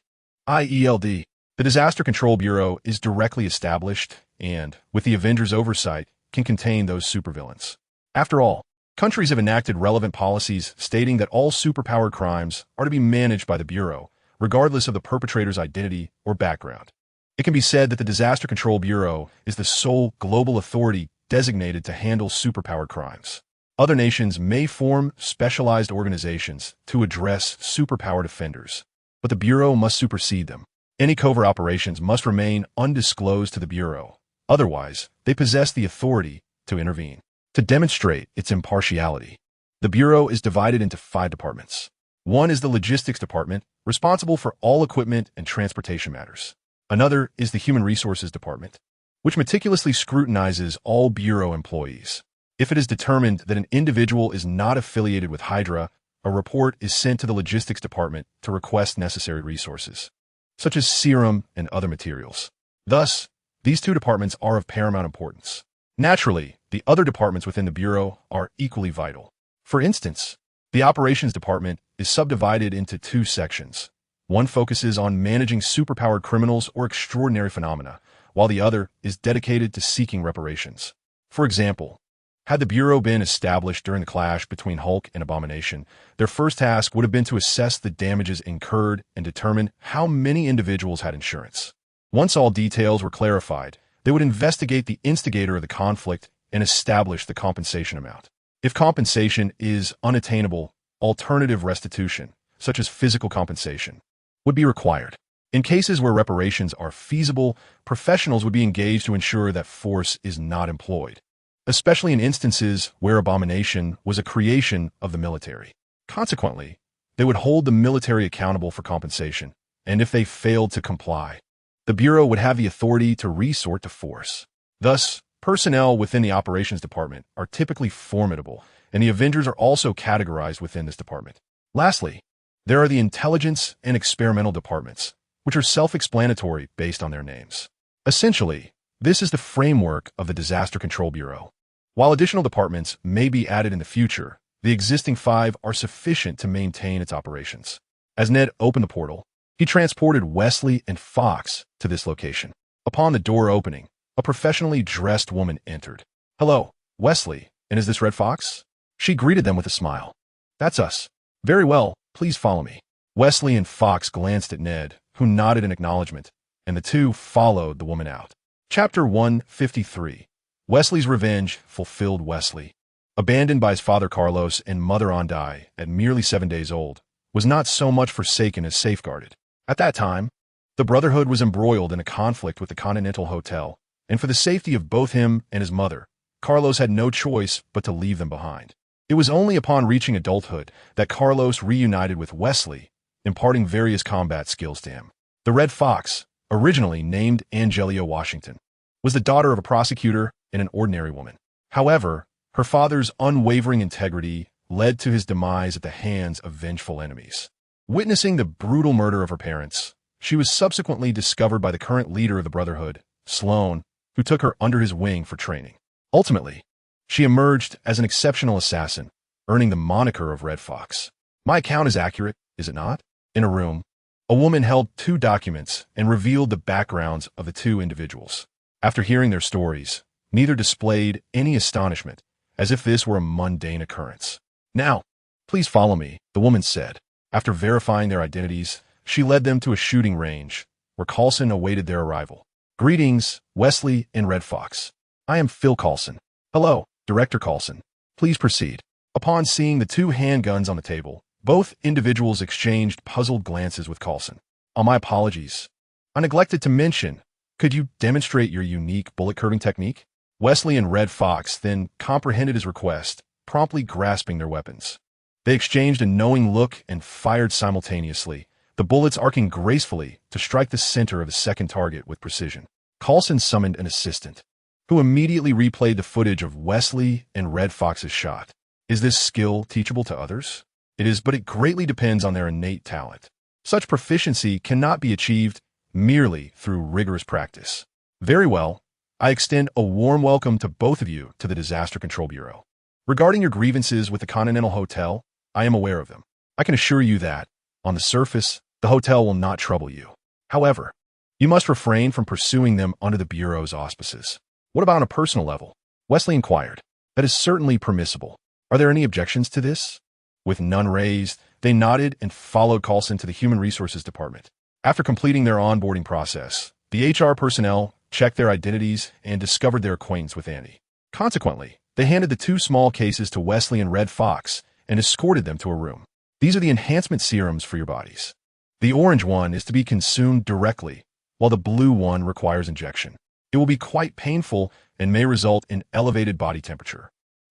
The Disaster Control Bureau is directly established and, with the Avengers' oversight, can contain those supervillains. After all, countries have enacted relevant policies stating that all superpowered crimes are to be managed by the Bureau, regardless of the perpetrator's identity or background. It can be said that the Disaster Control Bureau is the sole global authority designated to handle superpowered crimes. Other nations may form specialized organizations to address superpowered offenders, but the Bureau must supersede them. Any covert operations must remain undisclosed to the Bureau. Otherwise, they possess the authority to intervene. To demonstrate its impartiality, the Bureau is divided into 5 departments. One is the Logistics Department, responsible for all equipment and transportation matters. Another is the Human Resources Department, which meticulously scrutinizes all Bureau employees. If it is determined that an individual is not affiliated with Hydra, a report is sent to the Logistics Department to request necessary resources, such as serum and other materials. Thus, these 2 departments are of paramount importance. Naturally, the other departments within the Bureau are equally vital. For instance, the Operations Department is subdivided into 2 sections. One focuses on managing superpowered criminals or extraordinary phenomena, while the other is dedicated to seeking reparations. For example, had the Bureau been established during the clash between Hulk and Abomination, their first task would have been to assess the damages incurred and determine how many individuals had insurance. Once all details were clarified, they would investigate the instigator of the conflict and establish the compensation amount. If compensation is unattainable, alternative restitution, such as physical compensation, would be required. In cases where reparations are feasible, professionals would be engaged to ensure that force is not employed, especially in instances where abomination was a creation of the military. Consequently, they would hold the military accountable for compensation, and if they failed to comply, the Bureau would have the authority to resort to force. Thus, personnel within the operations department are typically formidable, and the Avengers are also categorized within this department. Lastly, there are the intelligence and experimental departments, which are self-explanatory based on their names. Essentially, this is the framework of the Disaster Control Bureau. While additional departments may be added in the future, the existing 5 are sufficient to maintain its operations. As Ned opened the portal, he transported Wesley and Fox to this location. Upon the door opening, a professionally dressed woman entered. "Hello, Wesley, and is this Red Fox?" She greeted them with a smile. "That's us." "Very well, please follow me." Wesley and Fox glanced at Ned, who nodded in acknowledgement, and the two followed the woman out. Chapter 153. Wesley's Revenge fulfilled Wesley. Abandoned by his father Carlos and mother Andai at merely 7 days old, was not so much forsaken as safeguarded. At that time, the Brotherhood was embroiled in a conflict with the Continental Hotel, and for the safety of both him and his mother, Carlos had no choice but to leave them behind. It was only upon reaching adulthood that Carlos reunited with Wesley, imparting various combat skills to him. The Red Fox, originally named Angelia Washington, was the daughter of a prosecutor and an ordinary woman. However, her father's unwavering integrity led to his demise at the hands of vengeful enemies. Witnessing the brutal murder of her parents, she was subsequently discovered by the current leader of the Brotherhood, Sloan, who took her under his wing for training. Ultimately, she emerged as an exceptional assassin, earning the moniker of Red Fox. My account is accurate, is it not? In a room, a woman held 2 documents and revealed the backgrounds of the 2 individuals. After hearing their stories, neither displayed any astonishment, as if this were a mundane occurrence. "Now, please follow me," the woman said. After verifying their identities, she led them to a shooting range, where Coulson awaited their arrival. "Greetings, Wesley and Red Fox. I am Phil Coulson." "Hello, Director Coulson. Please proceed." Upon seeing the 2 handguns on the table, both individuals exchanged puzzled glances with Coulson. "Oh, my apologies. I neglected to mention, could you demonstrate your unique bullet curving technique?" Wesley and Red Fox then comprehended his request, promptly grasping their weapons. They exchanged a knowing look and fired simultaneously, the bullets arcing gracefully to strike the center of the second target with precision. Coulson summoned an assistant, who immediately replayed the footage of Wesley and Red Fox's shot. Is this skill teachable to others? It is, but it greatly depends on their innate talent. Such proficiency cannot be achieved merely through rigorous practice. Very well, I extend a warm welcome to both of you to the Disaster Control Bureau. Regarding your grievances with the Continental Hotel, I am aware of them. I can assure you that, on the surface, the hotel will not trouble you. However, you must refrain from pursuing them under the Bureau's auspices. What about on a personal level? Wesley inquired. That is certainly permissible. Are there any objections to this? With none raised, they nodded and followed Coulson to the Human Resources Department. After completing their onboarding process, the HR personnel checked their identities and discovered their acquaintance with Annie. Consequently, they handed the 2 small cases to Wesley and Red Fox and escorted them to a room. These are the enhancement serums for your bodies. The orange one is to be consumed directly, while the blue one requires injection. It will be quite painful and may result in elevated body temperature.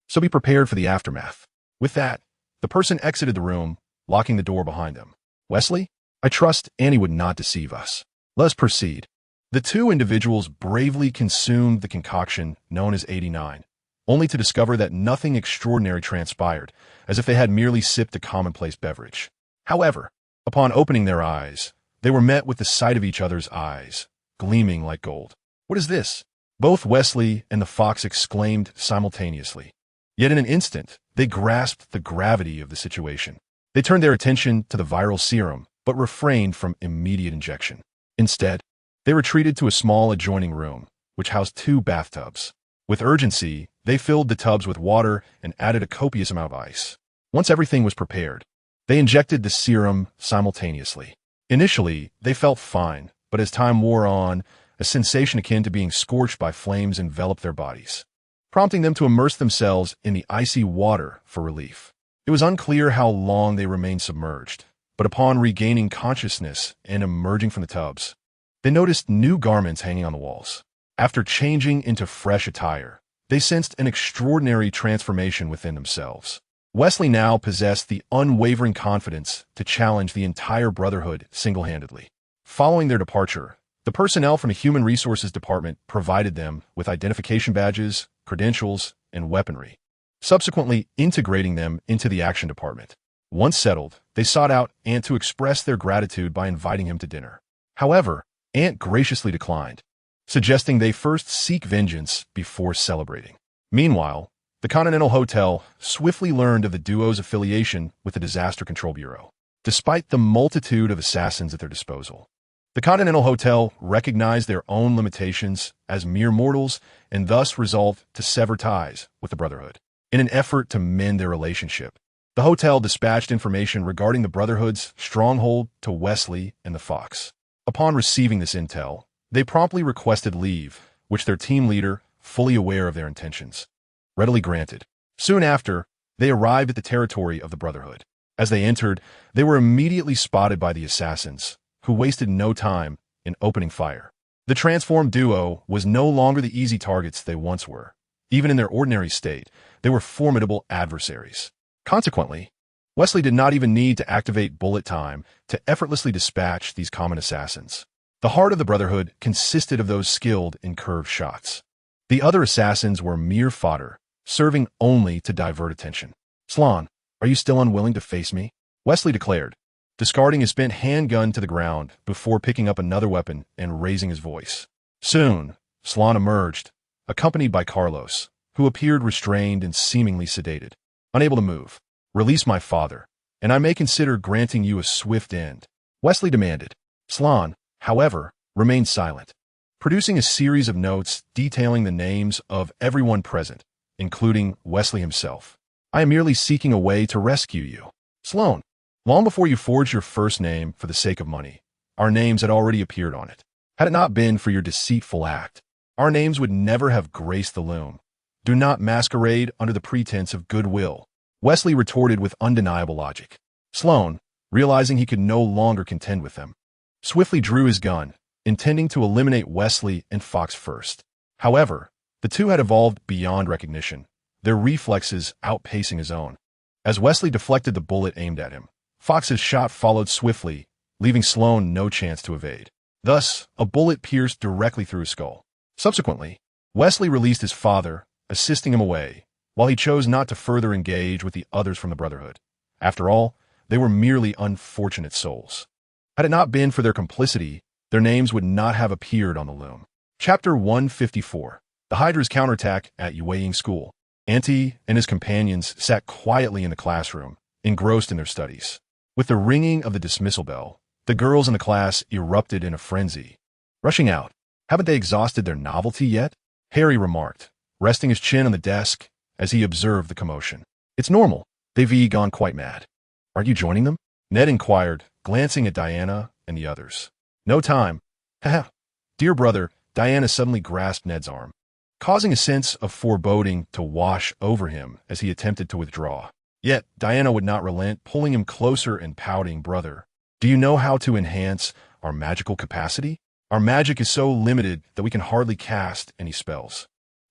So be prepared for the aftermath. With that, the person exited the room, locking the door behind them. Wesley, I trust Annie would not deceive us. Let us proceed. The 2 individuals bravely consumed the concoction known as 89, only to discover that nothing extraordinary transpired, as if they had merely sipped a commonplace beverage. However, upon opening their eyes, they were met with the sight of each other's eyes, gleaming like gold. What is this? Both Wesley and the Fox exclaimed simultaneously. Yet in an instant, they grasped the gravity of the situation. They turned their attention to the viral serum, but refrained from immediate injection. Instead, they retreated to a small adjoining room, which housed 2 bathtubs. With urgency, they filled the tubs with water and added a copious amount of ice. Once everything was prepared, they injected the serum simultaneously. Initially, they felt fine, but as time wore on, a sensation akin to being scorched by flames enveloped their bodies. prompting them to immerse themselves in the icy water for relief. It was unclear how long they remained submerged, but upon regaining consciousness and emerging from the tubs, they noticed new garments hanging on the walls. After changing into fresh attire, they sensed an extraordinary transformation within themselves. Wesley now possessed the unwavering confidence to challenge the entire Brotherhood single-handedly. Following their departure, the personnel from the Human Resources Department provided them with identification badges, credentials, and weaponry, subsequently integrating them into the Action Department. Once settled, they sought out Ant to express their gratitude by inviting him to dinner. However, Ant graciously declined, suggesting they first seek vengeance before celebrating. Meanwhile, the Continental Hotel swiftly learned of the duo's affiliation with the Disaster Control Bureau. Despite the multitude of assassins at their disposal, the Continental Hotel recognized their own limitations as mere mortals and thus resolved to sever ties with the Brotherhood. In an effort to mend their relationship, the hotel dispatched information regarding the Brotherhood's stronghold to Wesley and the Fox. Upon receiving this intel, they promptly requested leave, which their team leader, fully aware of their intentions, readily granted. Soon after, they arrived at the territory of the Brotherhood. As they entered, they were immediately spotted by the assassins, who wasted no time in opening fire. The transformed duo was no longer the easy targets they once were. Even in their ordinary state, they were formidable adversaries. Consequently, Wesley did not even need to activate bullet time to effortlessly dispatch these common assassins. The heart of the Brotherhood consisted of those skilled in curved shots. The other assassins were mere fodder, serving only to divert attention. "Sloan, are you still unwilling to face me?" Wesley declared, discarding his spent handgun to the ground before picking up another weapon and raising his voice. Soon, Sloan emerged, accompanied by Carlos, who appeared restrained and seemingly sedated. "Unable to move. Release my father, and I may consider granting you a swift end," Wesley demanded. Sloan, however, remained silent, producing a series of notes detailing the names of everyone present, including Wesley himself. "I am merely seeking a way to rescue you. Sloan, long before you forged your first name for the sake of money, our names had already appeared on it. Had it not been for your deceitful act, our names would never have graced the loom. Do not masquerade under the pretense of goodwill," Wesley retorted with undeniable logic. Sloan, realizing he could no longer contend with them, swiftly drew his gun, intending to eliminate Wesley and Fox first. However, the two had evolved beyond recognition, their reflexes outpacing his own. As Wesley deflected the bullet aimed at him, Fox's shot followed swiftly, leaving Sloan no chance to evade. Thus, a bullet pierced directly through his skull. Subsequently, Wesley released his father, assisting him away, while he chose not to further engage with the others from the Brotherhood. After all, they were merely unfortunate souls. Had it not been for their complicity, their names would not have appeared on the loom. Chapter 154. The Hydra's Counterattack at Yue School. Anyue and his companions sat quietly in the classroom, engrossed in their studies. With the ringing of the dismissal bell, the girls in the class erupted in a frenzy. Rushing out. "Haven't they exhausted their novelty yet?" Harry remarked, resting his chin on the desk as he observed the commotion. "It's normal. They've gone quite mad." "Aren't you joining them?" Ned inquired, glancing at Diana and the others. "No time." "Haha." "Dear brother," Diana suddenly grasped Ned's arm, causing a sense of foreboding to wash over him as he attempted to withdraw. Yet Diana would not relent, pulling him closer and pouting, "Brother, do you know how to enhance our magical capacity? Our magic is so limited that we can hardly cast any spells.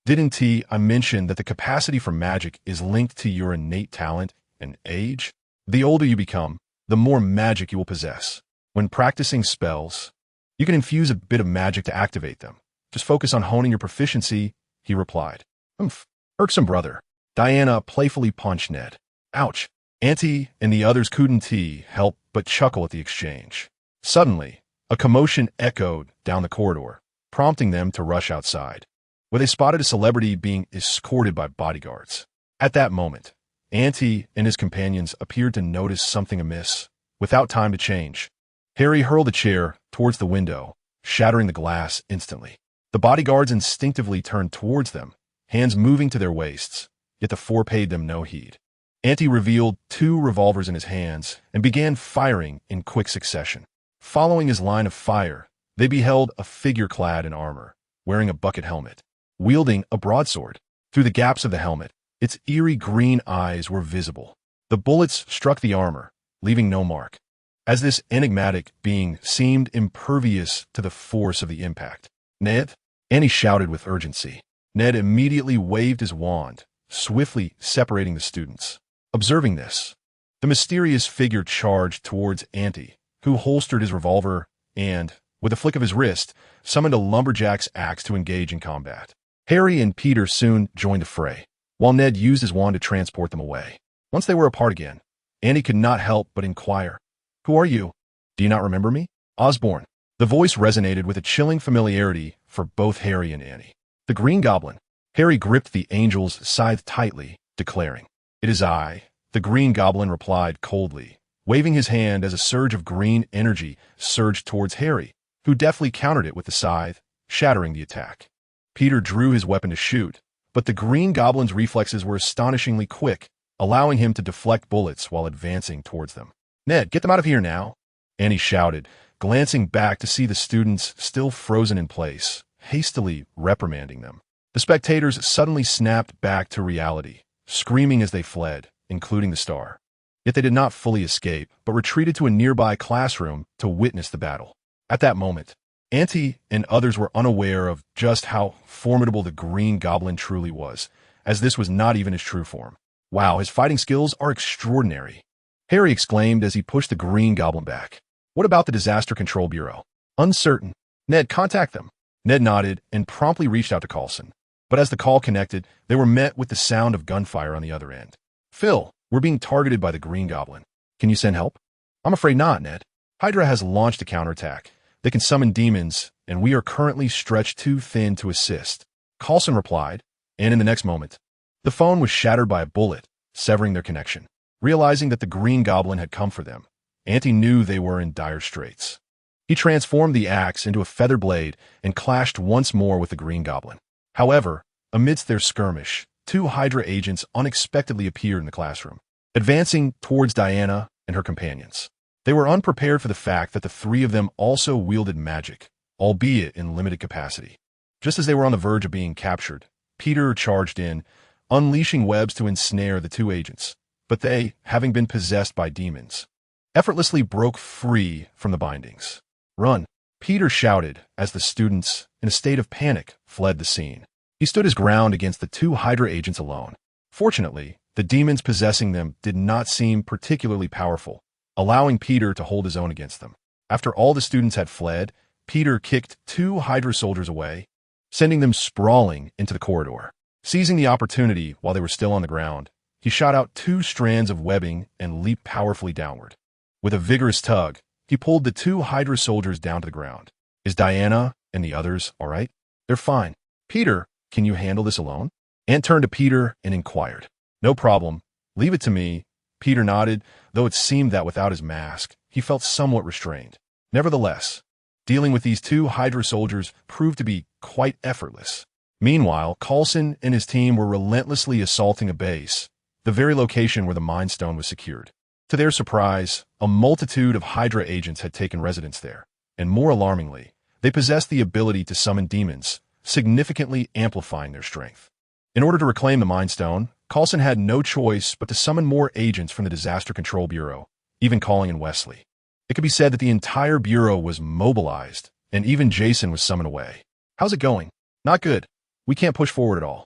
Didn't I mention that the capacity for magic is linked to your innate talent and age? The older you become, the more magic you will possess. When practicing spells, you can infuse a bit of magic to activate them. Just focus on honing your proficiency," he replied. "Humph, irksome brother." Diana playfully punched Ned. "Ouch." Auntie and the others couldn't help but chuckle at the exchange. Suddenly, a commotion echoed down the corridor, prompting them to rush outside, where they spotted a celebrity being escorted by bodyguards. At that moment, Auntie and his companions appeared to notice something amiss. Without time to change, Harry hurled a chair towards the window, shattering the glass instantly. The bodyguards instinctively turned towards them, hands moving to their waists, yet the four paid them no heed. Auntie revealed 2 revolvers in his hands and began firing in quick succession. Following his line of fire, they beheld a figure clad in armor, wearing a bucket helmet, wielding a broadsword. Through the gaps of the helmet, its eerie green eyes were visible. The bullets struck the armor, leaving no mark, as this enigmatic being seemed impervious to the force of the impact. "Ned?" Annie shouted with urgency. Ned immediately waved his wand, swiftly separating the students. Observing this, the mysterious figure charged towards Auntie, who holstered his revolver and, with a flick of his wrist, summoned a lumberjack's axe to engage in combat. Harry and Peter soon joined the fray, while Ned used his wand to transport them away. Once they were apart again, Annie could not help but inquire, "Who are you? Do you not remember me?" "Osborne." The voice resonated with a chilling familiarity for both Harry and Annie. "The Green Goblin." Harry gripped the angel's scythe tightly, declaring, "It is I." The Green Goblin replied coldly, waving his hand as a surge of green energy surged towards Harry, who deftly countered it with the scythe, shattering the attack. Peter drew his weapon to shoot, but the Green Goblin's reflexes were astonishingly quick, allowing him to deflect bullets while advancing towards them. "Ned, get them out of here now," Annie shouted, glancing back to see the students still frozen in place, hastily reprimanding them. The spectators suddenly snapped back to reality, screaming as they fled, including the star. Yet they did not fully escape, but retreated to a nearby classroom to witness the battle. At that moment, Auntie and others were unaware of just how formidable the Green Goblin truly was, as this was not even his true form. "Wow, his fighting skills are extraordinary," Harry exclaimed as he pushed the Green Goblin back. "What about the Disaster Control Bureau?" "Uncertain." "Ned, contact them." Ned nodded and promptly reached out to Coulson. But as the call connected, they were met with the sound of gunfire on the other end. "Phil, we're being targeted by the Green Goblin. Can you send help?" "I'm afraid not, Ned. Hydra has launched a counterattack. They can summon demons, and we are currently stretched too thin to assist," Coulson replied, and in the next moment, the phone was shattered by a bullet, severing their connection. Realizing that the Green Goblin had come for them, Auntie knew they were in dire straits. He transformed the axe into a feather blade and clashed once more with the Green Goblin. However, amidst their skirmish, 2 Hydra agents unexpectedly appeared in the classroom, advancing towards Diana and her companions. They were unprepared for the fact that the 3 of them also wielded magic, albeit in limited capacity. Just as they were on the verge of being captured, Peter charged in, unleashing webs to ensnare the 2 agents, but they, having been possessed by demons, effortlessly broke free from the bindings. "Run!" Peter shouted as the students, in a state of panic, fled the scene. He stood his ground against the 2 Hydra agents alone. Fortunately, the demons possessing them did not seem particularly powerful, allowing Peter to hold his own against them. After all the students had fled, Peter kicked 2 Hydra soldiers away, sending them sprawling into the corridor. Seizing the opportunity while they were still on the ground, he shot out 2 strands of webbing and leaped powerfully downward. With a vigorous tug, he pulled the 2 Hydra soldiers down to the ground. "Is Diana and the others all right?" "They're fine." "Peter, can you handle this alone?" Ant turned to Peter and inquired. "No problem. Leave it to me." Peter nodded, though it seemed that without his mask, he felt somewhat restrained. Nevertheless, dealing with these 2 Hydra soldiers proved to be quite effortless. Meanwhile, Coulson and his team were relentlessly assaulting a base, the very location where the Mind Stone was secured. To their surprise, a multitude of Hydra agents had taken residence there, and more alarmingly, they possessed the ability to summon demons, significantly amplifying their strength. In order to reclaim the Mind Stone, Coulson had no choice but to summon more agents from the Disaster Control Bureau, even calling in Wesley. It could be said that the entire bureau was mobilized, and even Jason was summoned away. "How's it going?" "Not good. We can't push forward at all.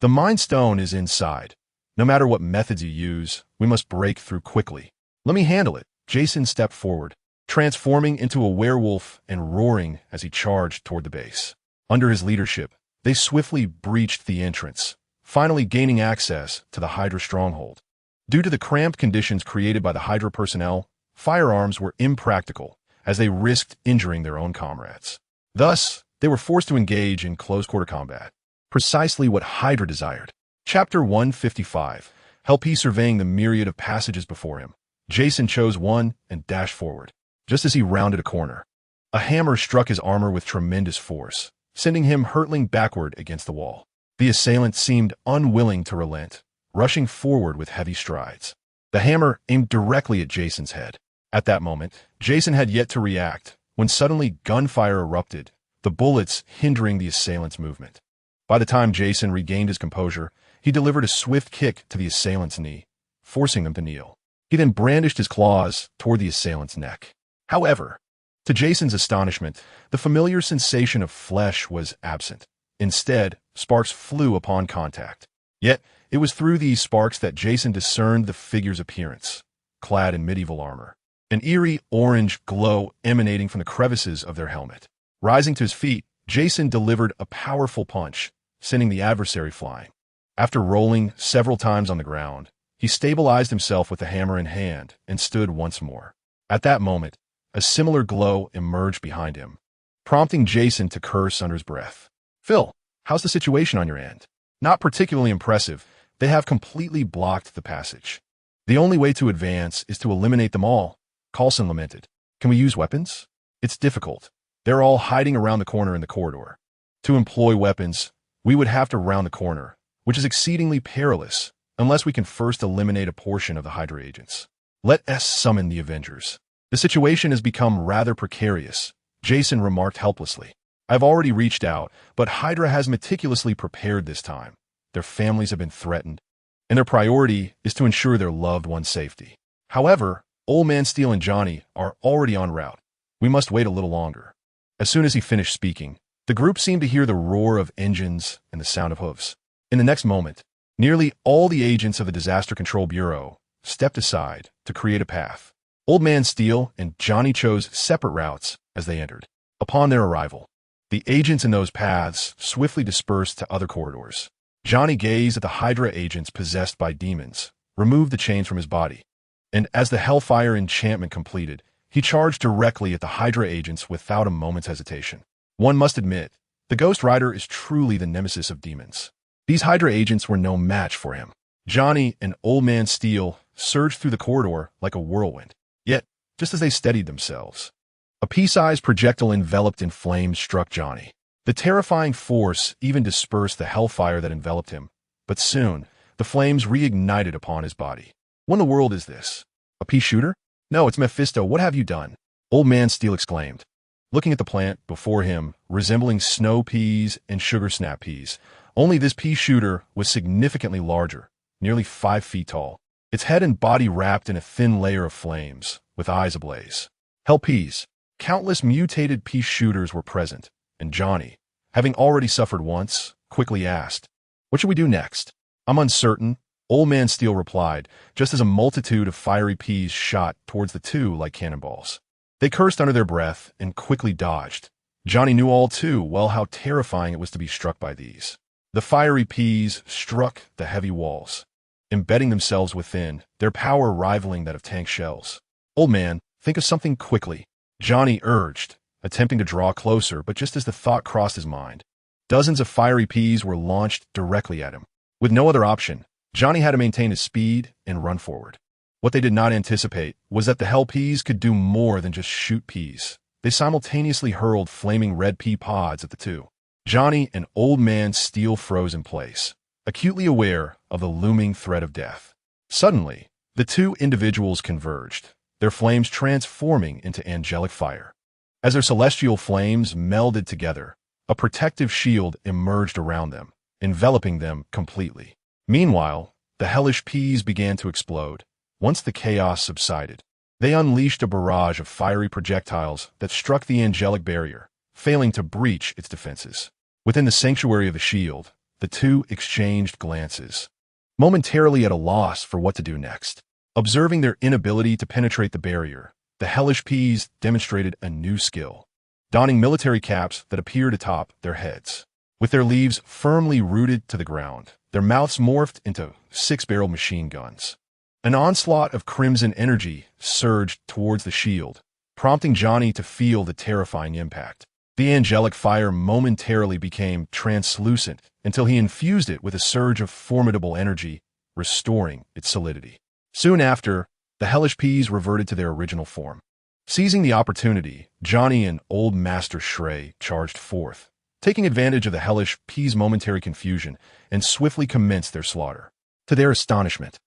The Mind Stone is inside. No matter what methods you use, we must break through quickly." "Let me handle it." Jason stepped forward, transforming into a werewolf and roaring as he charged toward the base. Under his leadership, they swiftly breached the entrance, finally gaining access to the Hydra stronghold. Due to the cramped conditions created by the Hydra personnel, firearms were impractical as they risked injuring their own comrades. Thus, they were forced to engage in close-quarter combat, precisely what Hydra desired. Chapter 155. Help surveying the myriad of passages before him. Jason chose one and dashed forward. Just as he rounded a corner, a hammer struck his armor with tremendous force, sending him hurtling backward against the wall. The assailant seemed unwilling to relent, rushing forward with heavy strides. The hammer aimed directly at Jason's head. At that moment, Jason had yet to react, when suddenly gunfire erupted, the bullets hindering the assailant's movement. By the time Jason regained his composure, he delivered a swift kick to the assailant's knee, forcing them to kneel. He then brandished his claws toward the assailant's neck. However, to Jason's astonishment, the familiar sensation of flesh was absent. Instead, sparks flew upon contact. Yet, it was through these sparks that Jason discerned the figure's appearance, clad in medieval armor, an eerie orange glow emanating from the crevices of their helmet. Rising to his feet, Jason delivered a powerful punch, sending the adversary flying. After rolling several times on the ground, he stabilized himself with the hammer in hand and stood once more. At that moment, a similar glow emerged behind him, prompting Jason to curse under his breath. "Phil, how's the situation on your end?" "Not particularly impressive. They have completely blocked the passage. The only way to advance is to eliminate them all," Coulson lamented. "Can we use weapons?" "It's difficult. They're all hiding around the corner in the corridor. To employ weapons, we would have to round the corner, which is exceedingly perilous, unless we can first eliminate a portion of the Hydra agents. Let us summon the Avengers." "The situation has become rather precarious," Jason remarked helplessly. "I've already reached out, but Hydra has meticulously prepared this time. Their families have been threatened, and their priority is to ensure their loved one's safety. However, Old Man S.H.I.E.L.D. and Johnny are already en route. We must wait a little longer." As soon as he finished speaking, the group seemed to hear the roar of engines and the sound of hooves. In the next moment, nearly all the agents of the Disaster Control Bureau stepped aside to create a path. Old Man S.H.I.E.L.D. and Johnny chose separate routes as they entered. Upon their arrival, the agents in those paths swiftly dispersed to other corridors. Johnny gazed at the Hydra agents possessed by demons, removed the chains from his body, and as the Hellfire enchantment completed, he charged directly at the Hydra agents without a moment's hesitation. One must admit, the Ghost Rider is truly the nemesis of demons. These Hydra agents were no match for him. Johnny and Old Man S.H.I.E.L.D. surged through the corridor like a whirlwind. Yet, just as they steadied themselves, a pea-sized projectile enveloped in flames struck Johnny. The terrifying force even dispersed the hellfire that enveloped him, but soon, the flames reignited upon his body. "What in the world is this? A pea shooter? No, it's Mephisto. What have you done?" Old Man S.H.I.E.L.D. exclaimed, looking at the plant before him, resembling snow peas and sugar snap peas. Only this pea shooter was significantly larger, nearly 5 feet tall, its head and body wrapped in a thin layer of flames, with eyes ablaze. Hell peas. Countless mutated pea shooters were present, and Johnny, having already suffered once, quickly asked, "What should we do next?" "I'm uncertain," Old Man S.H.I.E.L.D. replied, just as a multitude of fiery peas shot towards the two like cannonballs. They cursed under their breath and quickly dodged. Johnny knew all too well how terrifying it was to be struck by these. The fiery peas struck the heavy walls, embedding themselves within, their power rivaling that of tank shells. "Old man, think of something quickly," Johnny urged, attempting to draw closer, but just as the thought crossed his mind, dozens of fiery peas were launched directly at him. With no other option, Johnny had to maintain his speed and run forward. What they did not anticipate was that the hell peas could do more than just shoot peas. They simultaneously hurled flaming red pea pods at the two. Johnny and Old Man S.H.I.E.L.D. froze in place, acutely aware of the looming threat of death. Suddenly, the two individuals converged, their flames transforming into angelic fire. As their celestial flames melded together, a protective shield emerged around them, enveloping them completely. Meanwhile, the hellish peas began to explode. Once the chaos subsided, they unleashed a barrage of fiery projectiles that struck the angelic barrier, failing to breach its defenses. Within the sanctuary of the shield, the two exchanged glances, momentarily at a loss for what to do next. Observing their inability to penetrate the barrier, the hellish peas demonstrated a new skill, donning military caps that appeared atop their heads. With their leaves firmly rooted to the ground, their mouths morphed into 6-barrel machine guns. An onslaught of crimson energy surged towards the shield, prompting Johnny to feel the terrifying impact. The angelic fire momentarily became translucent until he infused it with a surge of formidable energy, restoring its solidity. Soon after, the hellish peas reverted to their original form. Seizing the opportunity, Johnny and Old Master S.H.I.E.L.D. charged forth, taking advantage of the hellish peas' momentary confusion, and swiftly commenced their slaughter. To their astonishment,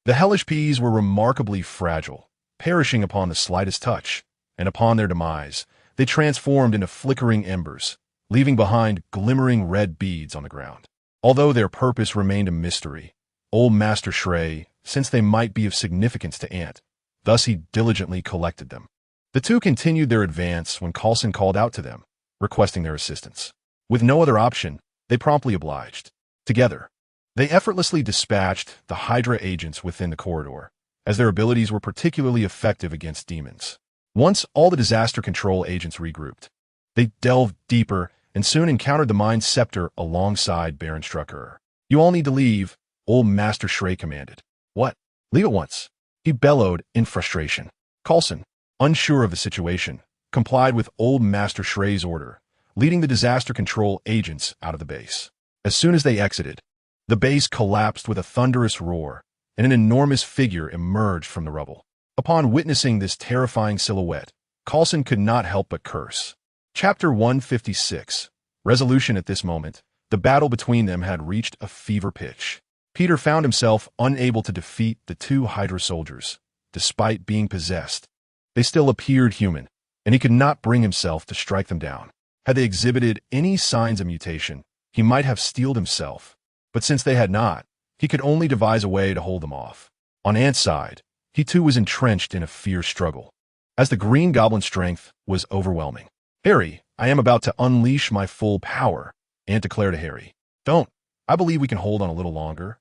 the hellish peas were remarkably fragile, perishing upon the slightest touch, and upon their demise, they transformed into flickering embers, leaving behind glimmering red beads on the ground. Although their purpose remained a mystery, old Master S.H.I.E.L.D, since they might be of significance to Ant, thus he diligently collected them. The two continued their advance when Coulson called out to them, requesting their assistance. With no other option, they promptly obliged. Together, they effortlessly dispatched the Hydra agents within the corridor, as their abilities were particularly effective against demons. Once all the disaster control agents regrouped, they delved deeper and soon encountered the Mind Scepter alongside Baron Strucker. "You all need to leave," old Master S.H.I.E.L.D commanded. "What? Leave at once," he bellowed in frustration. Coulson, unsure of the situation, complied with old Master S.H.I.E.L.D's order, leading the disaster control agents out of the base. As soon as they exited, the base collapsed with a thunderous roar, and an enormous figure emerged from the rubble. Upon witnessing this terrifying silhouette, Coulson could not help but curse. Chapter 156. Resolution. At this moment, the battle between them had reached a fever pitch. Peter found himself unable to defeat the two Hydra soldiers. Despite being possessed, they still appeared human, and he could not bring himself to strike them down. Had they exhibited any signs of mutation, he might have steeled himself, but since they had not, he could only devise a way to hold them off. On Ant's side, he too was entrenched in a fierce struggle, as the Green Goblin's strength was overwhelming. "Harry, I am about to unleash my full power," Ant declared to Harry. "Don't. I believe we can hold on a little longer,"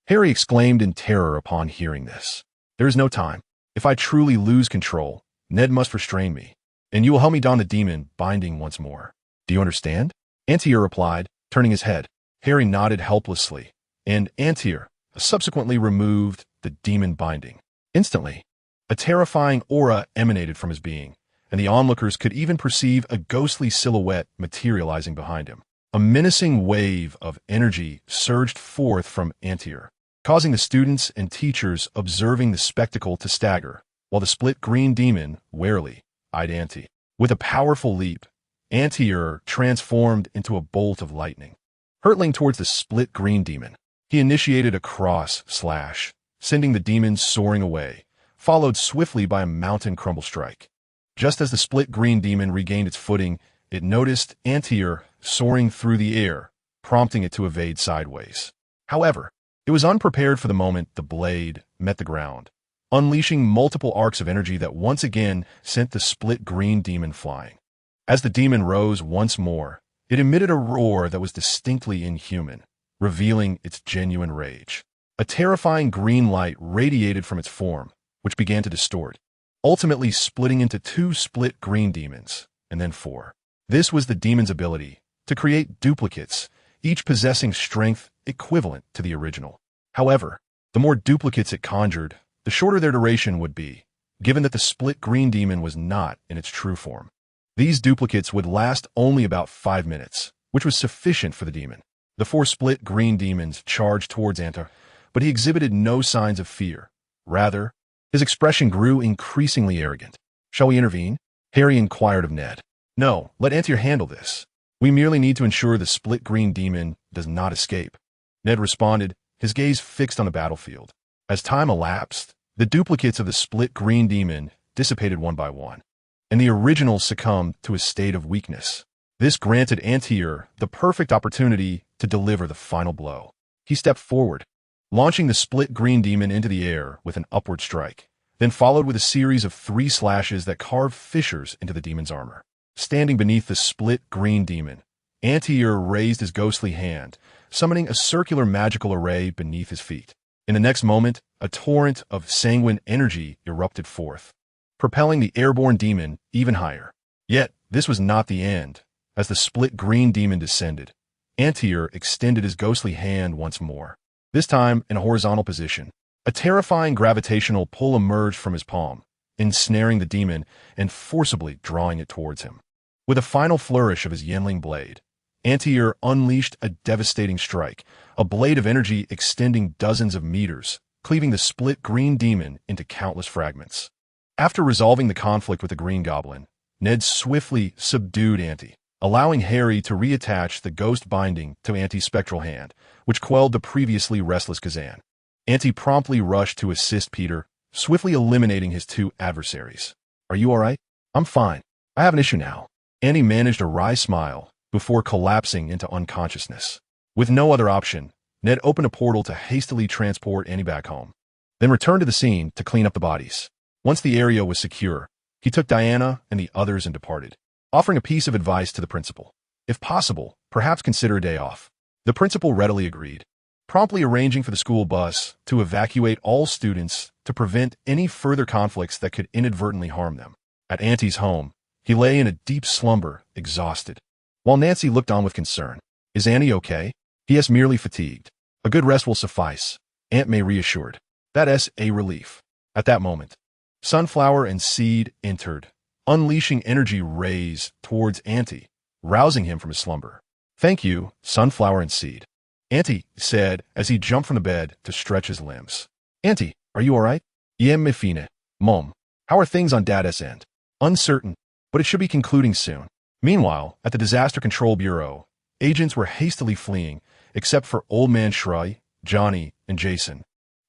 Harry exclaimed in terror upon hearing this. "There is no time. If I truly lose control, Ned must restrain me, and you will help me don the demon binding once more. Do you understand?" Anyue replied, turning his head. Harry nodded helplessly, and Anyue subsequently removed the demon binding. Instantly, a terrifying aura emanated from his being, and the onlookers could even perceive a ghostly silhouette materializing behind him. A menacing wave of energy surged forth from Anyue, causing the students and teachers observing the spectacle to stagger, while the split green demon warily eyed Anyue. With a powerful leap, Anyue transformed into a bolt of lightning. Hurtling towards the split green demon, he initiated a cross slash, sending the demon soaring away, followed swiftly by a mountain crumble strike. Just as the split green demon regained its footing, it noticed Anyue soaring through the air, prompting it to evade sideways. However, it was unprepared for the moment the blade met the ground, unleashing multiple arcs of energy that once again sent the split green demon flying. As the demon rose once more, it emitted a roar that was distinctly inhuman, revealing its genuine rage. A terrifying green light radiated from its form, which began to distort, ultimately splitting into two split green demons, and then four. This was the demon's ability to create duplicates, each possessing strength equivalent to the original. However, the more duplicates it conjured, the shorter their duration would be, given that the split green demon was not in its true form. These duplicates would last only about 5 minutes, which was sufficient for the demon. The four split green demons charged towards Anyue, but he exhibited no signs of fear. Rather, his expression grew increasingly arrogant. "Shall we intervene?" Harry inquired of Ned. "No, let Anyue handle this. We merely need to ensure the split green demon does not escape," Ned responded, his gaze fixed on the battlefield. As time elapsed, the duplicates of the split green demon dissipated one by one, and the original succumbed to a state of weakness. This granted Anyue the perfect opportunity to deliver the final blow. He stepped forward, launching the split green demon into the air with an upward strike, then followed with a series of 3 slashes that carved fissures into the demon's armor. Standing beneath the split green demon, Anyue raised his ghostly hand, summoning a circular magical array beneath his feet. In the next moment, a torrent of sanguine energy erupted forth, propelling the airborne demon even higher. Yet, this was not the end. As the split green demon descended, Anyue extended his ghostly hand once more, this time in a horizontal position. A terrifying gravitational pull emerged from his palm, ensnaring the demon and forcibly drawing it towards him. With a final flourish of his Yenling blade, Anyue unleashed a devastating strike, a blade of energy extending dozens of meters, cleaving the split green demon into countless fragments. After resolving the conflict with the Green Goblin, Ned swiftly subdued Anyue, allowing Harry to reattach the ghost binding to Anyue's spectral hand, which quelled the previously restless Kazan. Anyue promptly rushed to assist Peter, swiftly eliminating his two adversaries. "Are you all right?" "I'm fine. I have an issue now." Anyue managed a wry smile, before collapsing into unconsciousness. With no other option, Ned opened a portal to hastily transport Annie back home, then returned to the scene to clean up the bodies. Once the area was secure, he took Diana and the others and departed, offering a piece of advice to the principal. If possible, perhaps consider a day off. The principal readily agreed, promptly arranging for the school bus to evacuate all students to prevent any further conflicts that could inadvertently harm them. At Auntie's home, he lay in a deep slumber, exhausted, while Nancy looked on with concern. Is Annie okay? He is merely fatigued. A good rest will suffice, Aunt May reassured. That is a relief. At that moment, Sunflower and S.H.I.E.L.D. entered, unleashing energy rays towards Auntie, rousing him from his slumber. Thank you, Sunflower and S.H.I.E.L.D., Auntie said as he jumped from the bed to stretch his limbs. Auntie, are you all right? Yem me fine, Mom. How are things on Dad's end? Uncertain, but it should be concluding soon. Meanwhile, at the Disaster Control Bureau, agents were hastily fleeing, except for Old Man S.H.I.E.L.D., Johnny, and Jason,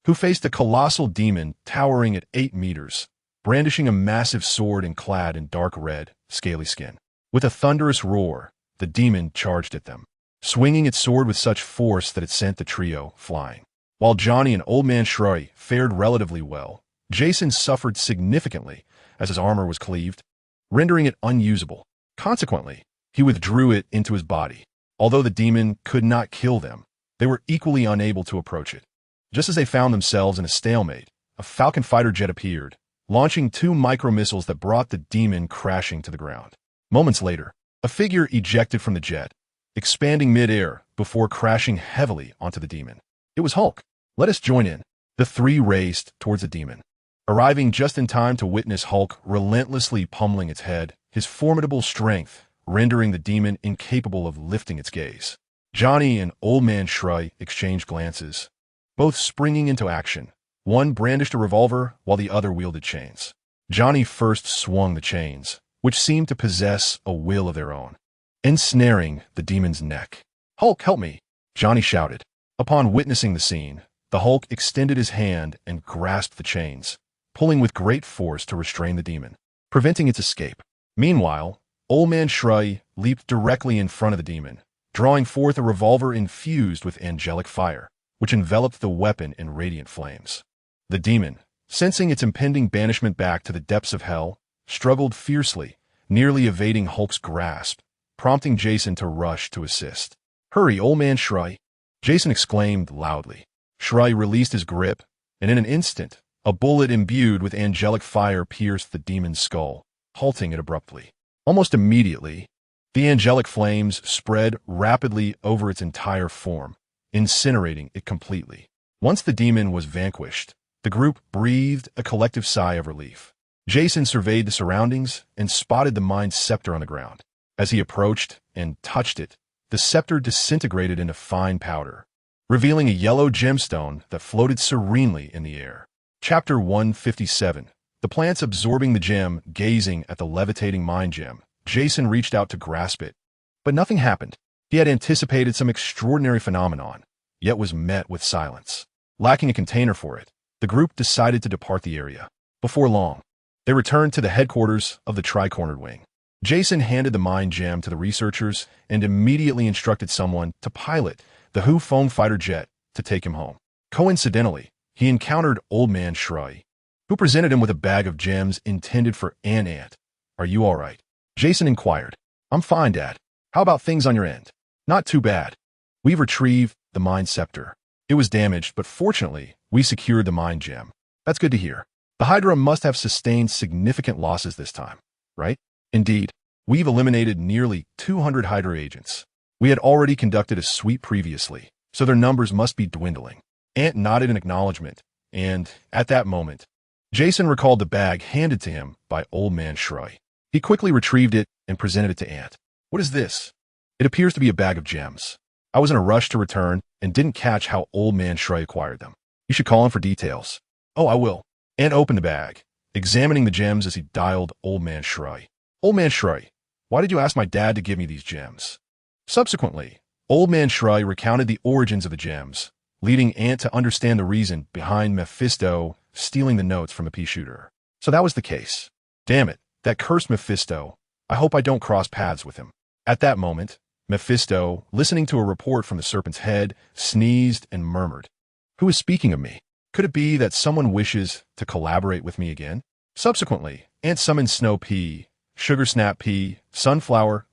who faced a colossal demon towering at 8 meters, brandishing a massive sword and clad in dark red, scaly skin. With a thunderous roar, the demon charged at them, swinging its sword with such force that it sent the trio flying. While Johnny and Old Man S.H.I.E.L.D. fared relatively well, Jason suffered significantly as his armor was cleaved, rendering it unusable. Consequently, he withdrew it into his body. Although the demon could not kill them, they were equally unable to approach it. Just as they found themselves in a stalemate, a Falcon fighter jet appeared, launching 2 micro-missiles that brought the demon crashing to the ground. Moments later, a figure ejected from the jet, expanding mid-air before crashing heavily onto the demon. It was Hulk. Let us join in. The 3 raced towards the demon, arriving just in time to witness Hulk relentlessly pummeling its head, his formidable strength rendering the demon incapable of lifting its gaze. Johnny and Old Man S.H.I.E.L.D. exchanged glances, both springing into action. One brandished a revolver while the other wielded chains. Johnny first swung the chains, which seemed to possess a will of their own, ensnaring the demon's neck. Hulk, help me! Johnny shouted. Upon witnessing the scene, the Hulk extended his hand and grasped the chains, pulling with great force to restrain the demon, preventing its escape. Meanwhile, Old Man S.H.I.E.L.D. leaped directly in front of the demon, drawing forth a revolver infused with angelic fire, which enveloped the weapon in radiant flames. The demon, sensing its impending banishment back to the depths of hell, struggled fiercely, nearly evading Hulk's grasp, prompting Jason to rush to assist. Hurry, Old Man S.H.I.E.L.D., Jason exclaimed loudly. S.H.I.E.L.D. released his grip, and in an instant, a bullet imbued with angelic fire pierced the demon's skull, halting it abruptly. Almost immediately, the angelic flames spread rapidly over its entire form, incinerating it completely. Once the demon was vanquished, the group breathed a collective sigh of relief. Jason surveyed the surroundings and spotted the Mind Scepter on the ground. As he approached and touched it, the scepter disintegrated into fine powder, revealing a yellow gemstone that floated serenely in the air. Chapter 157. The plants absorbing the gem, gazing at the levitating mind gem. Jason reached out to grasp it, but nothing happened. He had anticipated some extraordinary phenomenon, yet was met with silence. Lacking a container for it, the group decided to depart the area. Before long, they returned to the headquarters of the Tri-Cornered Wing. Jason handed the mind gem to the researchers and immediately instructed someone to pilot the Hu foam fighter jet to take him home. Coincidentally, he encountered Old Man S.H.I.E.L.D., who presented him with a bag of gems intended for an ant. Are you all right? Jason inquired. I'm fine, Dad. How about things on your end? Not too bad. We've retrieved the Mind Scepter. It was damaged, but fortunately, we secured the Mind Gem. That's good to hear. The Hydra must have sustained significant losses this time, right? Indeed, we've eliminated nearly 200 Hydra agents. We had already conducted a sweep previously, so their numbers must be dwindling. Ant nodded in acknowledgement, and, at that moment, Jason recalled the bag handed to him by Old Man S.H.I.E.L.D. He quickly retrieved it and presented it to Ant. What is this? It appears to be a bag of gems. I was in a rush to return and didn't catch how Old Man S.H.I.E.L.D. acquired them. You should call him for details. Oh, I will. Ant opened the bag, examining the gems as he dialed Old Man S.H.I.E.L.D. Old Man S.H.I.E.L.D., why did you ask my dad to give me these gems? Subsequently, Old Man S.H.I.E.L.D. recounted the origins of the gems, leading Ant to understand the reason behind Mephisto stealing the notes from a pea shooter. So that was the case. Damn it, that cursed Mephisto. I hope I don't cross paths with him. At that moment, Mephisto, listening to a report from the serpent's head, sneezed and murmured, "Who is speaking of me? Could it be that someone wishes to collaborate with me again?" Subsequently, Ant summoned snow pea, sugar snap pea, sunflower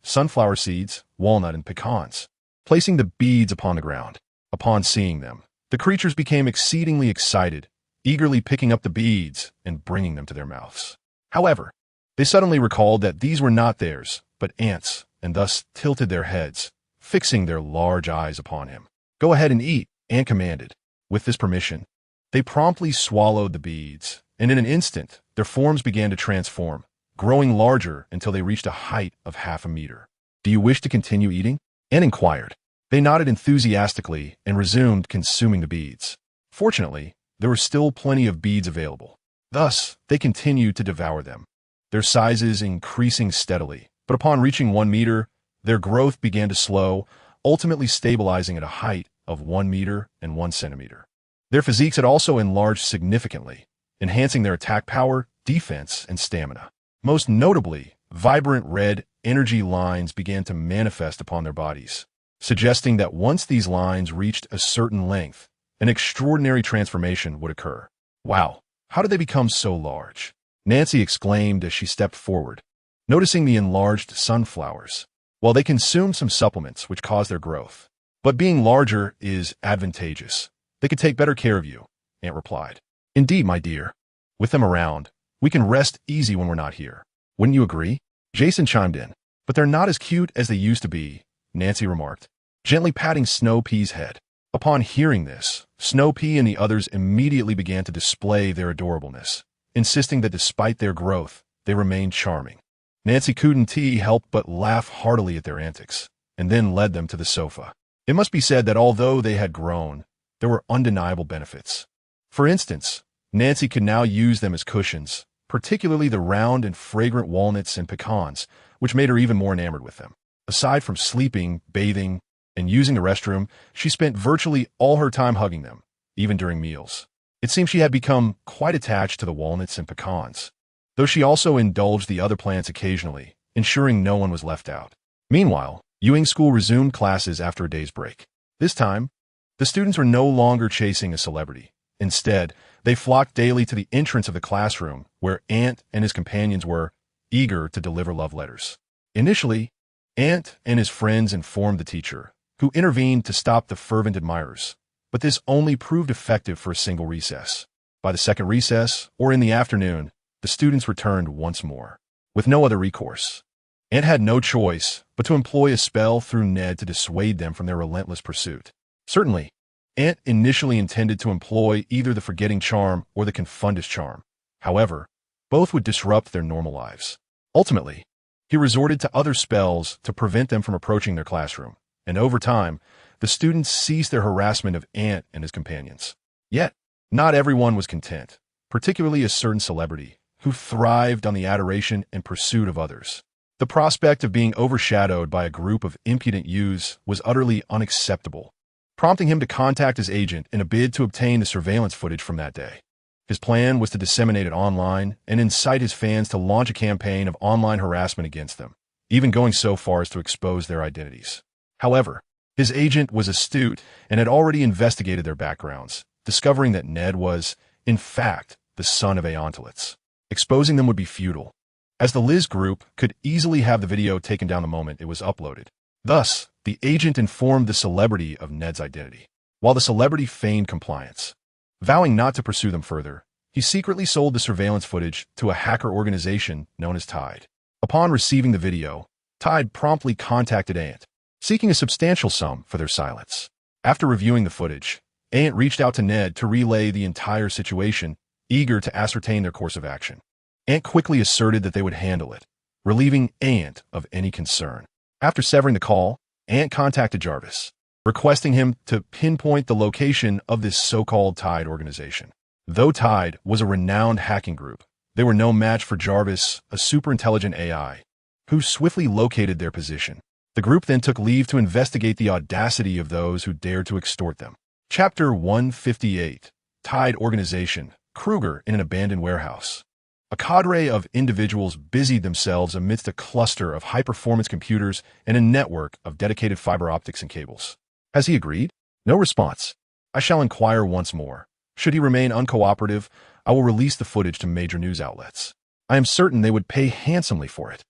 seeds, walnut, and pecans, placing the beads upon the ground. Upon seeing them, the creatures became exceedingly excited, eagerly picking up the beads and bringing them to their mouths. However, they suddenly recalled that these were not theirs, but Ant's, and thus tilted their heads, fixing their large eyes upon him. "Go ahead and eat," Ant commanded. With this permission, they promptly swallowed the beads, and in an instant, their forms began to transform, growing larger until they reached a height of 1/2 meter. "Do you wish to continue eating?" Ant inquired. They nodded enthusiastically and resumed consuming the beads. Fortunately, there were still plenty of beads available. Thus, they continued to devour them, their sizes increasing steadily. But upon reaching 1 meter, their growth began to slow, ultimately stabilizing at a height of 1 meter and 1 centimeter. Their physiques had also enlarged significantly, enhancing their attack power, defense, and stamina. Most notably, vibrant red energy lines began to manifest upon their bodies, suggesting that once these lines reached a certain length, an extraordinary transformation would occur. "Wow, how did they become so large?" Nancy exclaimed as she stepped forward, noticing the enlarged sunflowers. "Well, they consumed some supplements which caused their growth. But being larger is advantageous. They could take better care of you," Ant replied. "Indeed, my dear. With them around, we can rest easy when we're not here. Wouldn't you agree?" Jason chimed in. "But they're not as cute as they used to be," Nancy remarked, gently patting Snow Pea's head. Upon hearing this, Snow Pea and the others immediately began to display their adorableness, insisting that despite their growth, they remained charming. Nancy couldn't help but laugh heartily at their antics, and then led them to the sofa. It must be said that although they had grown, there were undeniable benefits. For instance, Nancy could now use them as cushions, particularly the round and fragrant walnuts and pecans, which made her even more enamored with them. Aside from sleeping, bathing, and using the restroom, she spent virtually all her time hugging them, even during meals. It seemed she had become quite attached to the walnuts and pecans, though she also indulged the other plants occasionally, ensuring no one was left out. Meanwhile, Ewing School resumed classes after a day's break. This time, the students were no longer chasing a celebrity. Instead, they flocked daily to the entrance of the classroom, where Ant and his companions were eager to deliver love letters. Initially, Ant and his friends informed the teacher, who intervened to stop the fervent admirers, but this only proved effective for a single recess. By the second recess, or in the afternoon, the students returned once more, with no other recourse. Ant had no choice but to employ a spell through Ned to dissuade them from their relentless pursuit. Certainly, Ant initially intended to employ either the forgetting charm or the confundus charm. However, both would disrupt their normal lives. Ultimately, he resorted to other spells to prevent them from approaching their classroom, and over time, the students ceased their harassment of Ant and his companions. Yet, not everyone was content, particularly a certain celebrity, who thrived on the adoration and pursuit of others. The prospect of being overshadowed by a group of impudent youths was utterly unacceptable, prompting him to contact his agent in a bid to obtain the surveillance footage from that day. His plan was to disseminate it online and incite his fans to launch a campaign of online harassment against them, even going so far as to expose their identities. However, his agent was astute and had already investigated their backgrounds, discovering that Ned was, in fact, the son of Aeontoliths. Exposing them would be futile, as the Liz group could easily have the video taken down the moment it was uploaded. Thus, the agent informed the celebrity of Ned's identity, while the celebrity feigned compliance. Vowing not to pursue them further, he secretly sold the surveillance footage to a hacker organization known as S.H.I.E.L.D. Upon receiving the video, S.H.I.E.L.D. promptly contacted Ant, seeking a substantial sum for their silence. After reviewing the footage, Ant reached out to Ned to relay the entire situation, eager to ascertain their course of action. Ant quickly asserted that they would handle it, relieving Ant of any concern. After severing the call, Ant contacted Jarvis, requesting him to pinpoint the location of this so-called S.H.I.E.L.D. organization. Though S.H.I.E.L.D. was a renowned hacking group, they were no match for Jarvis, a super-intelligent AI, who swiftly located their position. The group then took leave to investigate the audacity of those who dared to extort them. Chapter 158, S.H.I.E.L.D. Organization, Kruger in an abandoned warehouse. A cadre of individuals busied themselves amidst a cluster of high-performance computers and a network of dedicated fiber optics and cables. Has he agreed? No response. I shall inquire once more. Should he remain uncooperative, I will release the footage to major news outlets. I am certain they would pay handsomely for it,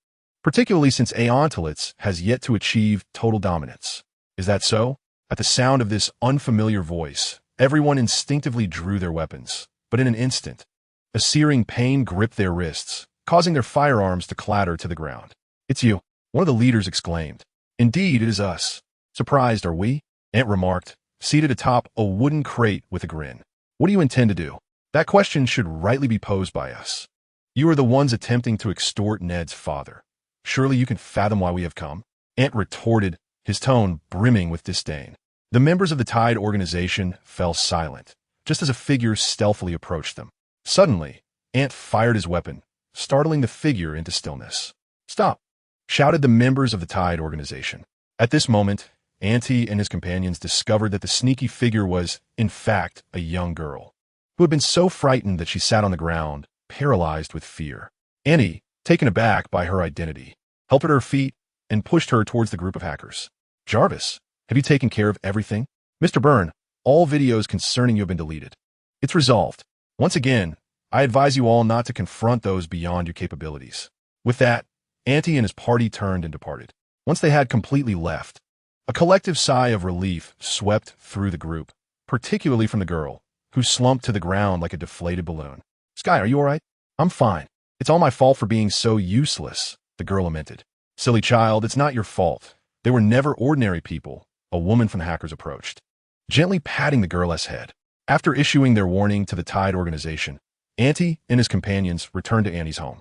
particularly since Aeontilitz has yet to achieve total dominance. Is that so? At the sound of this unfamiliar voice, everyone instinctively drew their weapons, but in an instant, a searing pain gripped their wrists, causing their firearms to clatter to the ground. It's you, one of the leaders exclaimed. Indeed, it is us. Surprised, are we? Ant remarked, seated atop a wooden crate with a grin. What do you intend to do? That question should rightly be posed by us. You are the ones attempting to extort Ned's father. Surely you can fathom why we have come? Ant retorted, his tone brimming with disdain. The members of the Tide organization fell silent, just as a figure stealthily approached them. Suddenly, Ant fired his weapon, startling the figure into stillness. Stop! Shouted the members of the Tide organization. At this moment, Antie and his companions discovered that the sneaky figure was, in fact, a young girl, who had been so frightened that she sat on the ground, paralyzed with fear. Annie, taken aback by her identity, helped her to her feet and pushed her towards the group of hackers. Jarvis, have you taken care of everything? Mr. Byrne, all videos concerning you have been deleted. It's resolved. Once again, I advise you all not to confront those beyond your capabilities. With that, Antie and his party turned and departed. Once they had completely left, a collective sigh of relief swept through the group, particularly from the girl, who slumped to the ground like a deflated balloon. Sky, are you all right? I'm fine. It's all my fault for being so useless, the girl lamented. Silly child, it's not your fault. They were never ordinary people, a woman from the hackers approached, gently patting the girl's head. After issuing their warning to the Tide organization, Antie and his companions returned to Annie's home.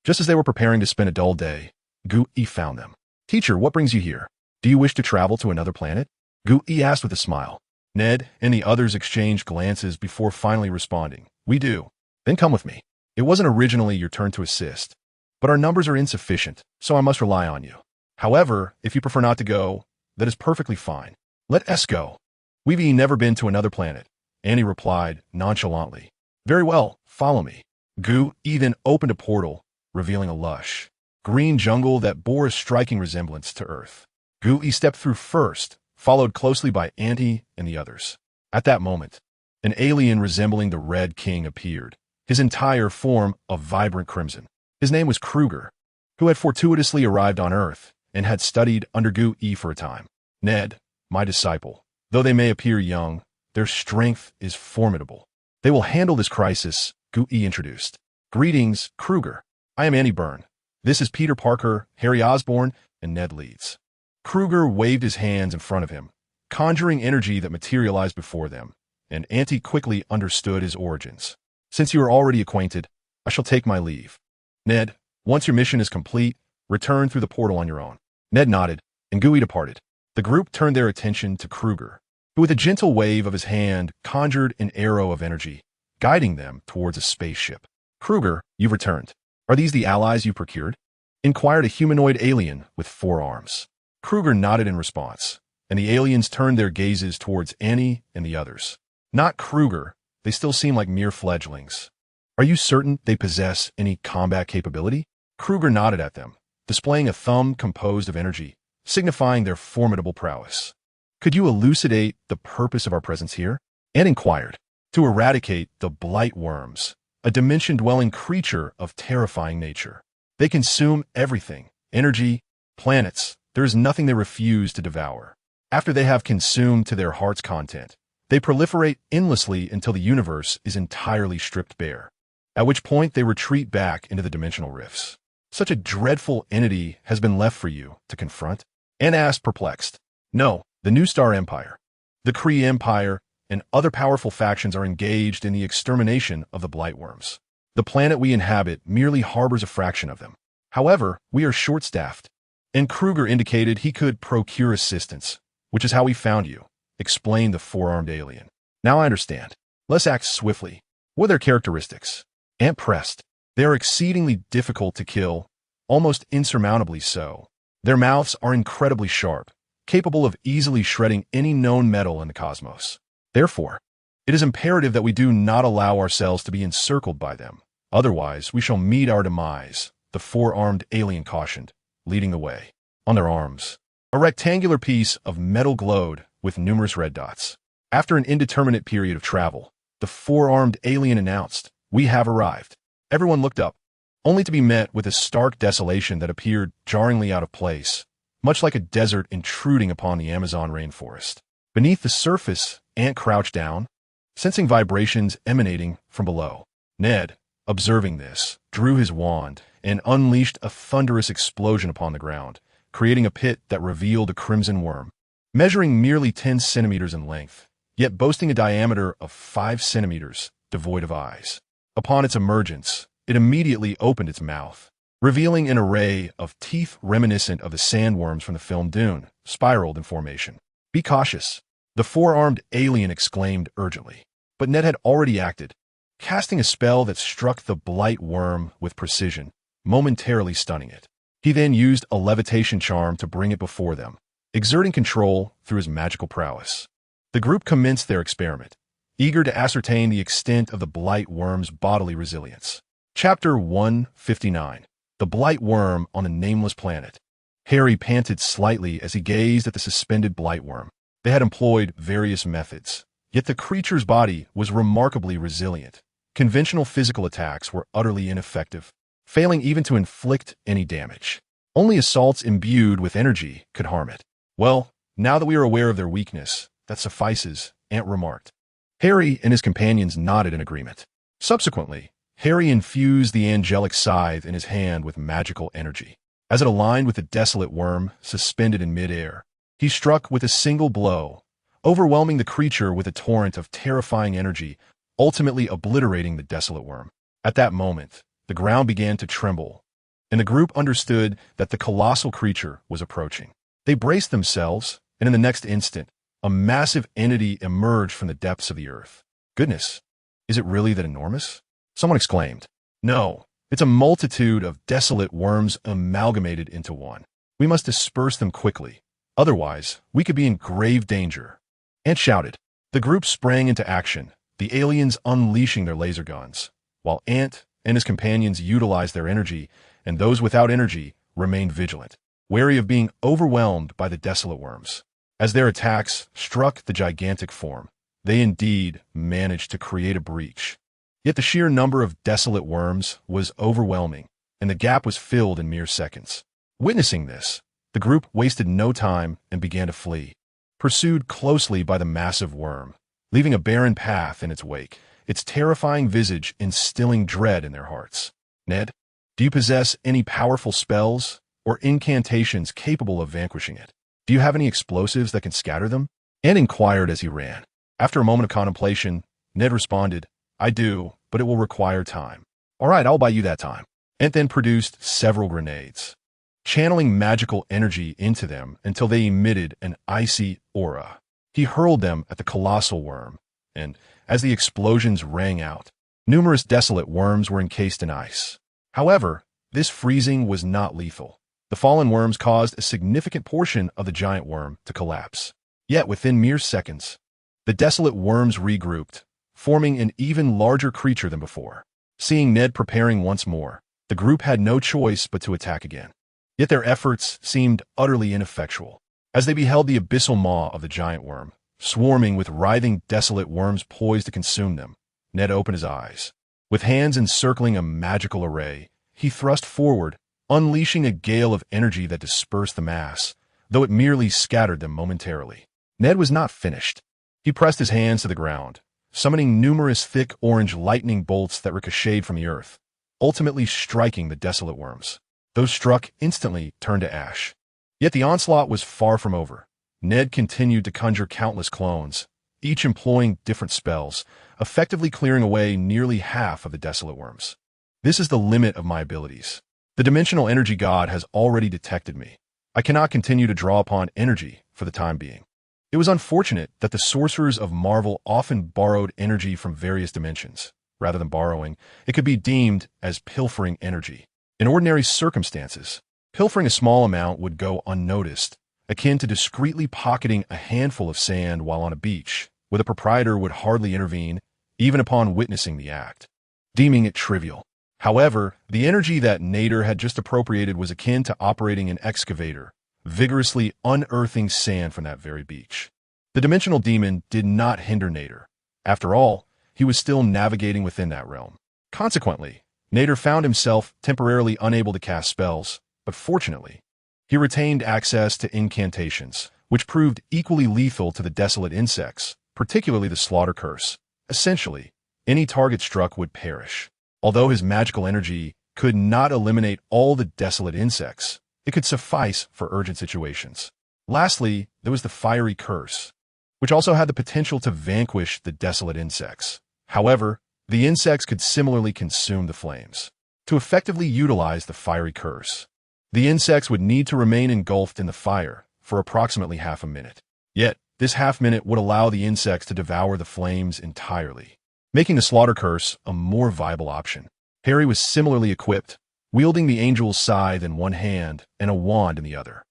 Just as they were preparing to spend a dull day, Gu-E found them. Teacher, what brings you here? Do you wish to travel to another planet? Gu-E asked with a smile. Ned and the others exchanged glances before finally responding. We do. Then come with me. It wasn't originally your turn to assist, but our numbers are insufficient, so I must rely on you. However, if you prefer not to go, that is perfectly fine. Let us go. We've never been to another planet, Annie replied nonchalantly. Very well, follow me. Gu-E then opened a portal, revealing a lush, green jungle that bore a striking resemblance to Earth. Gu-E stepped through first, followed closely by Antie and the others. At that moment, an alien resembling the Red King appeared, his entire form of vibrant crimson. His name was Kruger, who had fortuitously arrived on Earth and had studied under Gu-E for a time. Ned, my disciple, though they may appear young, their strength is formidable. They will handle this crisis, Gu-E introduced. Greetings, Kruger. I am Ant Byrne. This is Peter Parker, Harry Osborn, and Ned Leeds. Kruger waved his hands in front of him, conjuring energy that materialized before them, and Antie quickly understood his origins. Since you are already acquainted, I shall take my leave. Ned, once your mission is complete, return through the portal on your own. Ned nodded, and Gu-E departed. The group turned their attention to Kruger, who with a gentle wave of his hand conjured an arrow of energy, guiding them towards a spaceship. Kruger, you've returned. Are these the allies you procured? Inquired a humanoid alien with 4 arms. Kruger nodded in response, and the aliens turned their gazes towards Annie and the others. Not Kruger, they still seem like mere fledglings. Are you certain they possess any combat capability? Kruger nodded at them, displaying a thumb composed of energy, signifying their formidable prowess. Could you elucidate the purpose of our presence here? Ant inquired. To eradicate the blight worms, a dimension-dwelling creature of terrifying nature. They consume everything, energy, planets. There is nothing they refuse to devour. After they have consumed to their heart's content, they proliferate endlessly until the universe is entirely stripped bare, at which point they retreat back into the dimensional rifts. Such a dreadful entity has been left for you to confront? Ant asked, perplexed. No, the New Star Empire. The Kree Empire and other powerful factions are engaged in the extermination of the blightworms. The planet we inhabit merely harbors a fraction of them. However, we are short-staffed, and Kruger indicated he could procure assistance, which is how we found you, explained the 4-armed alien. Now I understand. Let's act swiftly. What are their characteristics? Ant pressed. They are exceedingly difficult to kill, almost insurmountably so. Their mouths are incredibly sharp, capable of easily shredding any known metal in the cosmos. Therefore, it is imperative that we do not allow ourselves to be encircled by them, Otherwise, we shall meet our demise, the four-armed alien cautioned, leading the way. On their arms, a rectangular piece of metal glowed with numerous red dots. After an indeterminate period of travel, the four-armed alien announced, "We have arrived." Everyone looked up, only to be met with a stark desolation that appeared jarringly out of place, much like a desert intruding upon the Amazon rainforest. Beneath the surface, Ant crouched down, sensing vibrations emanating from below. Ned, observing this, drew his wand and unleashed a thunderous explosion upon the ground, creating a pit that revealed a crimson worm, measuring merely 10 centimeters in length, yet boasting a diameter of 5 centimeters, devoid of eyes. Upon its emergence, it immediately opened its mouth, revealing an array of teeth reminiscent of the sandworms from the film Dune, spiraled in formation. "Be cautious," the four-armed alien exclaimed urgently. But Ned had already acted, casting a spell that struck the blight worm with precision, momentarily stunning it. He then used a levitation charm to bring it before them, exerting control through his magical prowess. The group commenced their experiment, eager to ascertain the extent of the blight worm's bodily resilience. Chapter 159. The Blight Worm on a Nameless Planet. Harry panted slightly as he gazed at the suspended blight worm. They had employed various methods, yet the creature's body was remarkably resilient. Conventional physical attacks were utterly ineffective, failing even to inflict any damage. Only assaults imbued with energy could harm it. "Well, now that we are aware of their weakness, that suffices," Ant remarked. Harry and his companions nodded in agreement. Subsequently, Harry infused the angelic scythe in his hand with magical energy. As it aligned with the desolate worm suspended in midair, he struck with a single blow, overwhelming the creature with a torrent of terrifying energy, ultimately obliterating the desolate worm. At that moment, the ground began to tremble, and the group understood that the colossal creature was approaching. They braced themselves, and in the next instant, a massive entity emerged from the depths of the earth. "Goodness, is it really that enormous?" someone exclaimed. "No, it's a multitude of desolate worms amalgamated into one. We must disperse them quickly, otherwise we could be in grave danger." Ant shouted. The group sprang into action, the aliens unleashing their laser guns, while Ant and his companions utilized their energy, and those without energy remained vigilant, wary of being overwhelmed by the desolate worms. As their attacks struck the gigantic form, they indeed managed to create a breach. Yet the sheer number of desolate worms was overwhelming, and the gap was filled in mere seconds. Witnessing this, the group wasted no time and began to flee, pursued closely by the massive worm, leaving a barren path in its wake, its terrifying visage instilling dread in their hearts. "Ned, do you possess any powerful spells or incantations capable of vanquishing it? Do you have any explosives that can scatter them?" Ant inquired as he ran. After a moment of contemplation, Ned responded, "I do, but it will require time." "All right, I'll buy you that time." Ant then produced several grenades, channeling magical energy into them until they emitted an icy aura. He hurled them at the colossal worm, and, as the explosions rang out, numerous desolate worms were encased in ice. However, this freezing was not lethal. The fallen worms caused a significant portion of the giant worm to collapse. Yet within mere seconds, the desolate worms regrouped, forming an even larger creature than before. Seeing Ned preparing once more, the group had no choice but to attack again. Yet their efforts seemed utterly ineffectual. As they beheld the abyssal maw of the giant worm, swarming with writhing desolate worms poised to consume them, Ned opened his eyes. With hands encircling a magical array, he thrust forward, unleashing a gale of energy that dispersed the mass, though it merely scattered them momentarily. Ned was not finished. He pressed his hands to the ground, summoning numerous thick orange lightning bolts that ricocheted from the earth, ultimately striking the desolate worms. Those struck instantly turned to ash. Yet the onslaught was far from over. Ned continued to conjure countless clones, each employing different spells, effectively clearing away nearly half of the desolate worms. "This is the limit of my abilities. The dimensional energy god has already detected me. I cannot continue to draw upon energy for the time being." It was unfortunate that the sorcerers of Marvel often borrowed energy from various dimensions. Rather than borrowing, it could be deemed as pilfering energy. In ordinary circumstances, pilfering a small amount would go unnoticed, akin to discreetly pocketing a handful of sand while on a beach, where the proprietor would hardly intervene, even upon witnessing the act, deeming it trivial. However, the energy that Nader had just appropriated was akin to operating an excavator, vigorously unearthing sand from that very beach. The dimensional demon did not hinder Nader. After all, he was still navigating within that realm. Consequently, Nader found himself temporarily unable to cast spells, but fortunately, he retained access to incantations, which proved equally lethal to the desolate insects, particularly the slaughter curse. Essentially, any target struck would perish. Although his magical energy could not eliminate all the desolate insects, it could suffice for urgent situations. Lastly, there was the fiery curse, which also had the potential to vanquish the desolate insects. However, the insects could similarly consume the flames. To effectively utilize the fiery curse, the insects would need to remain engulfed in the fire for approximately half a minute. Yet, this half minute would allow the insects to devour the flames entirely, making the slaughter curse a more viable option. Harry was similarly equipped, wielding the angel's scythe in one hand and a wand in the other.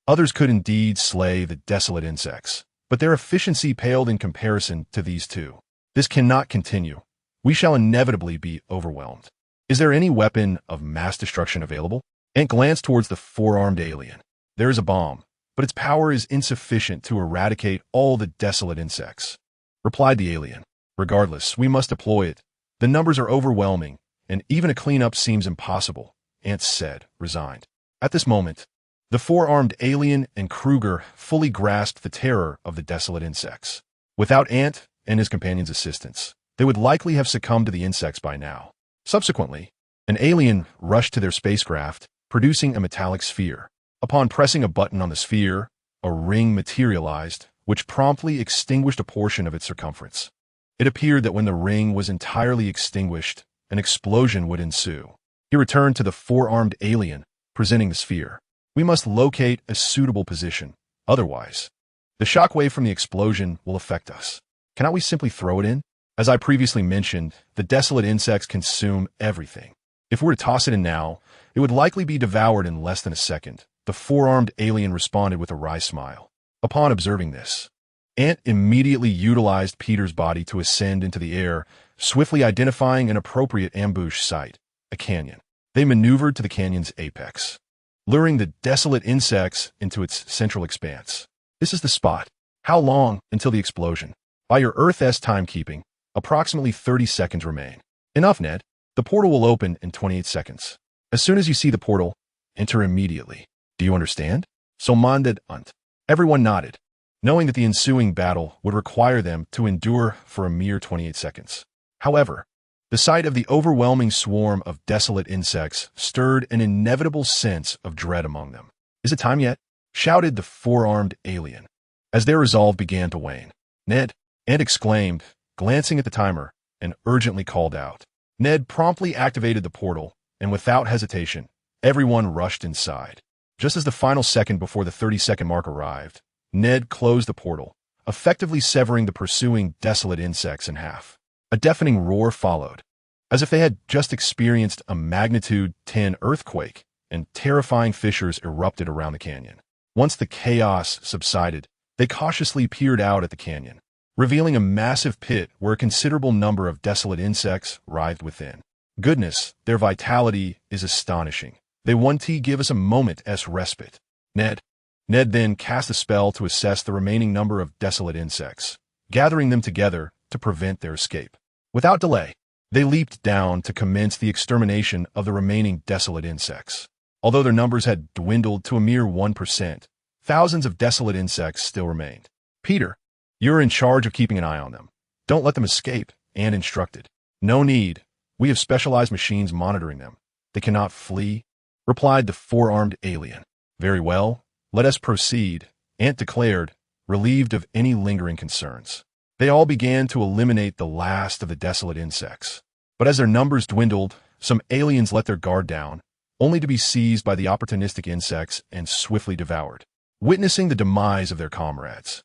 Others could indeed slay the desolate insects, but their efficiency paled in comparison to these two. This cannot continue. We shall inevitably be overwhelmed. Is there any weapon of mass destruction available? Ant glanced towards the four-armed alien. There is a bomb, but its power is insufficient to eradicate all the desolate insects, replied the alien. Regardless, we must deploy it. The numbers are overwhelming, and even a cleanup seems impossible, Ant said, resigned. At this moment, the four-armed alien and Kruger fully grasped the terror of the desolate insects. Without Ant and his companion's assistance, they would likely have succumbed to the insects by now. Subsequently, an alien rushed to their spacecraft, producing a metallic sphere. Upon pressing a button on the sphere, a ring materialized, which promptly extinguished a portion of its circumference. It appeared that when the ring was entirely extinguished, an explosion would ensue. He returned to the four-armed alien, presenting the sphere. We must locate a suitable position. Otherwise, the shockwave from the explosion will affect us. Cannot we simply throw it in? As I previously mentioned, the desolate insects consume everything. If we were to toss it in now, it would likely be devoured in less than a second. The four-armed alien responded with a wry smile. Upon observing this, Ant immediately utilized Peter's body to ascend into the air, swiftly identifying an appropriate ambush site, a canyon. They maneuvered to the canyon's apex, luring the desolate insects into its central expanse. This is the spot. How long until the explosion? By your Earth-S timekeeping, approximately 30 seconds remain. Enough, Ned. The portal will open in 28 seconds. As soon as you see the portal, enter immediately. Do you understand? So manded Unt. Everyone nodded, knowing that the ensuing battle would require them to endure for a mere 28 seconds. However, the sight of the overwhelming swarm of desolate insects stirred an inevitable sense of dread among them. Is it time yet? Shouted the four-armed alien, as their resolve began to wane. Ned, Ant exclaimed, glancing at the timer, and urgently called out. Ned promptly activated the portal, and without hesitation, everyone rushed inside. Just as the final second before the 30-second mark arrived, Ned closed the portal, effectively severing the pursuing desolate insects in half. A deafening roar followed, as if they had just experienced a magnitude 10 earthquake, and terrifying fissures erupted around the canyon. Once the chaos subsided, they cautiously peered out at the canyon, revealing a massive pit where a considerable number of desolate insects writhed within. Goodness, their vitality is astonishing. They want to give us a moment's respite. Ned then cast a spell to assess the remaining number of desolate insects, gathering them together to prevent their escape. Without delay, they leaped down to commence the extermination of the remaining desolate insects. Although their numbers had dwindled to a mere 1%, thousands of desolate insects still remained. Peter, you're in charge of keeping an eye on them. Don't let them escape, Ant instructed. No need. We have specialized machines monitoring them. They cannot flee, replied the four-armed alien. Very well, let us proceed, Ant declared, relieved of any lingering concerns. They all began to eliminate the last of the desolate insects. But as their numbers dwindled, some aliens let their guard down, only to be seized by the opportunistic insects and swiftly devoured. Witnessing the demise of their comrades,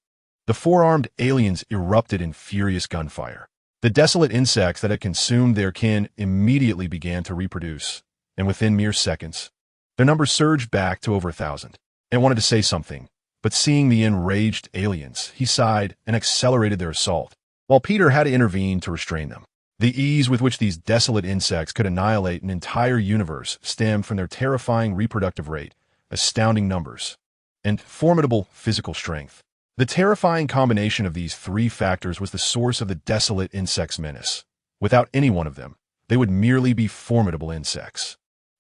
the four-armed aliens erupted in furious gunfire. The desolate insects that had consumed their kin immediately began to reproduce, and within mere seconds, their numbers surged back to over 1,000. Ant wanted to say something, but seeing the enraged aliens, he sighed and accelerated their assault, while Peter had to intervene to restrain them. The ease with which these desolate insects could annihilate an entire universe stemmed from their terrifying reproductive rate, astounding numbers, and formidable physical strength. The terrifying combination of these three factors was the source of the desolate insect's menace. Without any one of them, they would merely be formidable insects.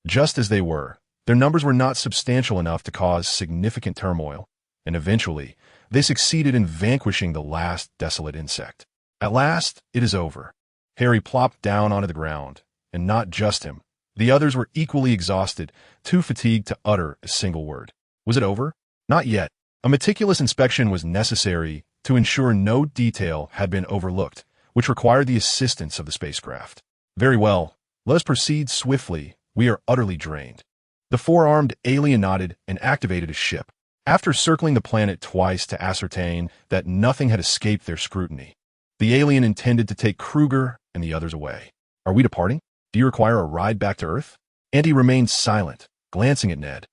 Just as they were, their numbers were not substantial enough to cause significant turmoil, and eventually, they succeeded in vanquishing the last desolate insect. At last, it is over. Harry plopped down onto the ground, and not just him. The others were equally exhausted, too fatigued to utter a single word. Was it over? Not yet. A meticulous inspection was necessary to ensure no detail had been overlooked, which required the assistance of the spacecraft. Very well, let us proceed swiftly. We are utterly drained. The four-armed alien nodded and activated his ship. After circling the planet twice to ascertain that nothing had escaped their scrutiny, the alien intended to take Kruger and the others away. Are we departing? Do you require a ride back to Earth? Andy remained silent, glancing at Ned,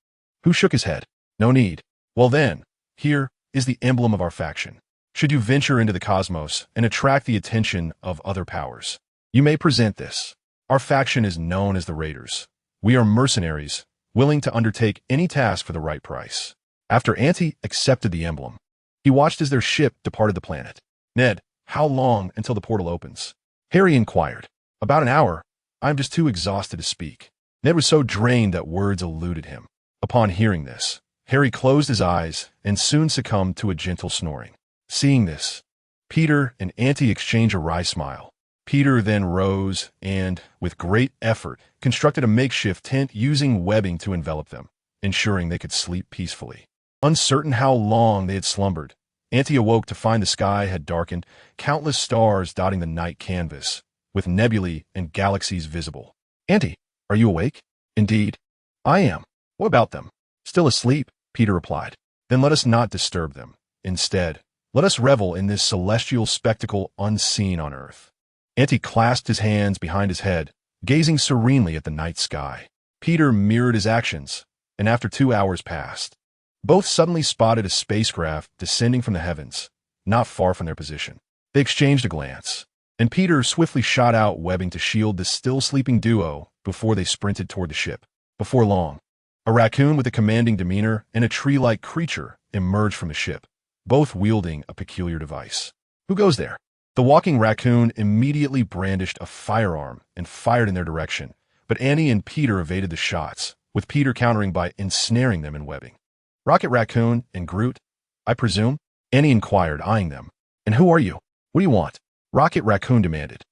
who shook his head. No need. Well then, here is the emblem of our faction. Should you venture into the cosmos and attract the attention of other powers, you may present this. Our faction is known as the Raiders. We are mercenaries, willing to undertake any task for the right price. After Auntie accepted the emblem, he watched as their ship departed the planet. Ned, how long until the portal opens? Harry inquired. About an hour. I'm just too exhausted to speak. Ned was so drained that words eluded him. Upon hearing this, Harry closed his eyes and soon succumbed to a gentle snoring. Seeing this, Peter and Auntie exchanged a wry smile. Peter then rose and, with great effort, constructed a makeshift tent using webbing to envelop them, ensuring they could sleep peacefully. Uncertain how long they had slumbered, Auntie awoke to find the sky had darkened, countless stars dotting the night canvas, with nebulae and galaxies visible. Auntie, are you awake? Indeed, I am. What about them? Still asleep, Peter replied. Then let us not disturb them. Instead, let us revel in this celestial spectacle unseen on Earth. Auntie clasped his hands behind his head, gazing serenely at the night sky. Peter mirrored his actions, and after 2 hours passed, both suddenly spotted a spacecraft descending from the heavens, not far from their position. They exchanged a glance, and Peter swiftly shot out webbing to shield the still-sleeping duo before they sprinted toward the ship. Before long, a raccoon with a commanding demeanor and a tree-like creature emerged from the ship, both wielding a peculiar device. Who goes there? The walking raccoon immediately brandished a firearm and fired in their direction, but Annie and Peter evaded the shots, with Peter countering by ensnaring them in webbing. Rocket Raccoon and Groot, I presume? Annie inquired, eyeing them. And who are you? What do you want? Rocket Raccoon demanded.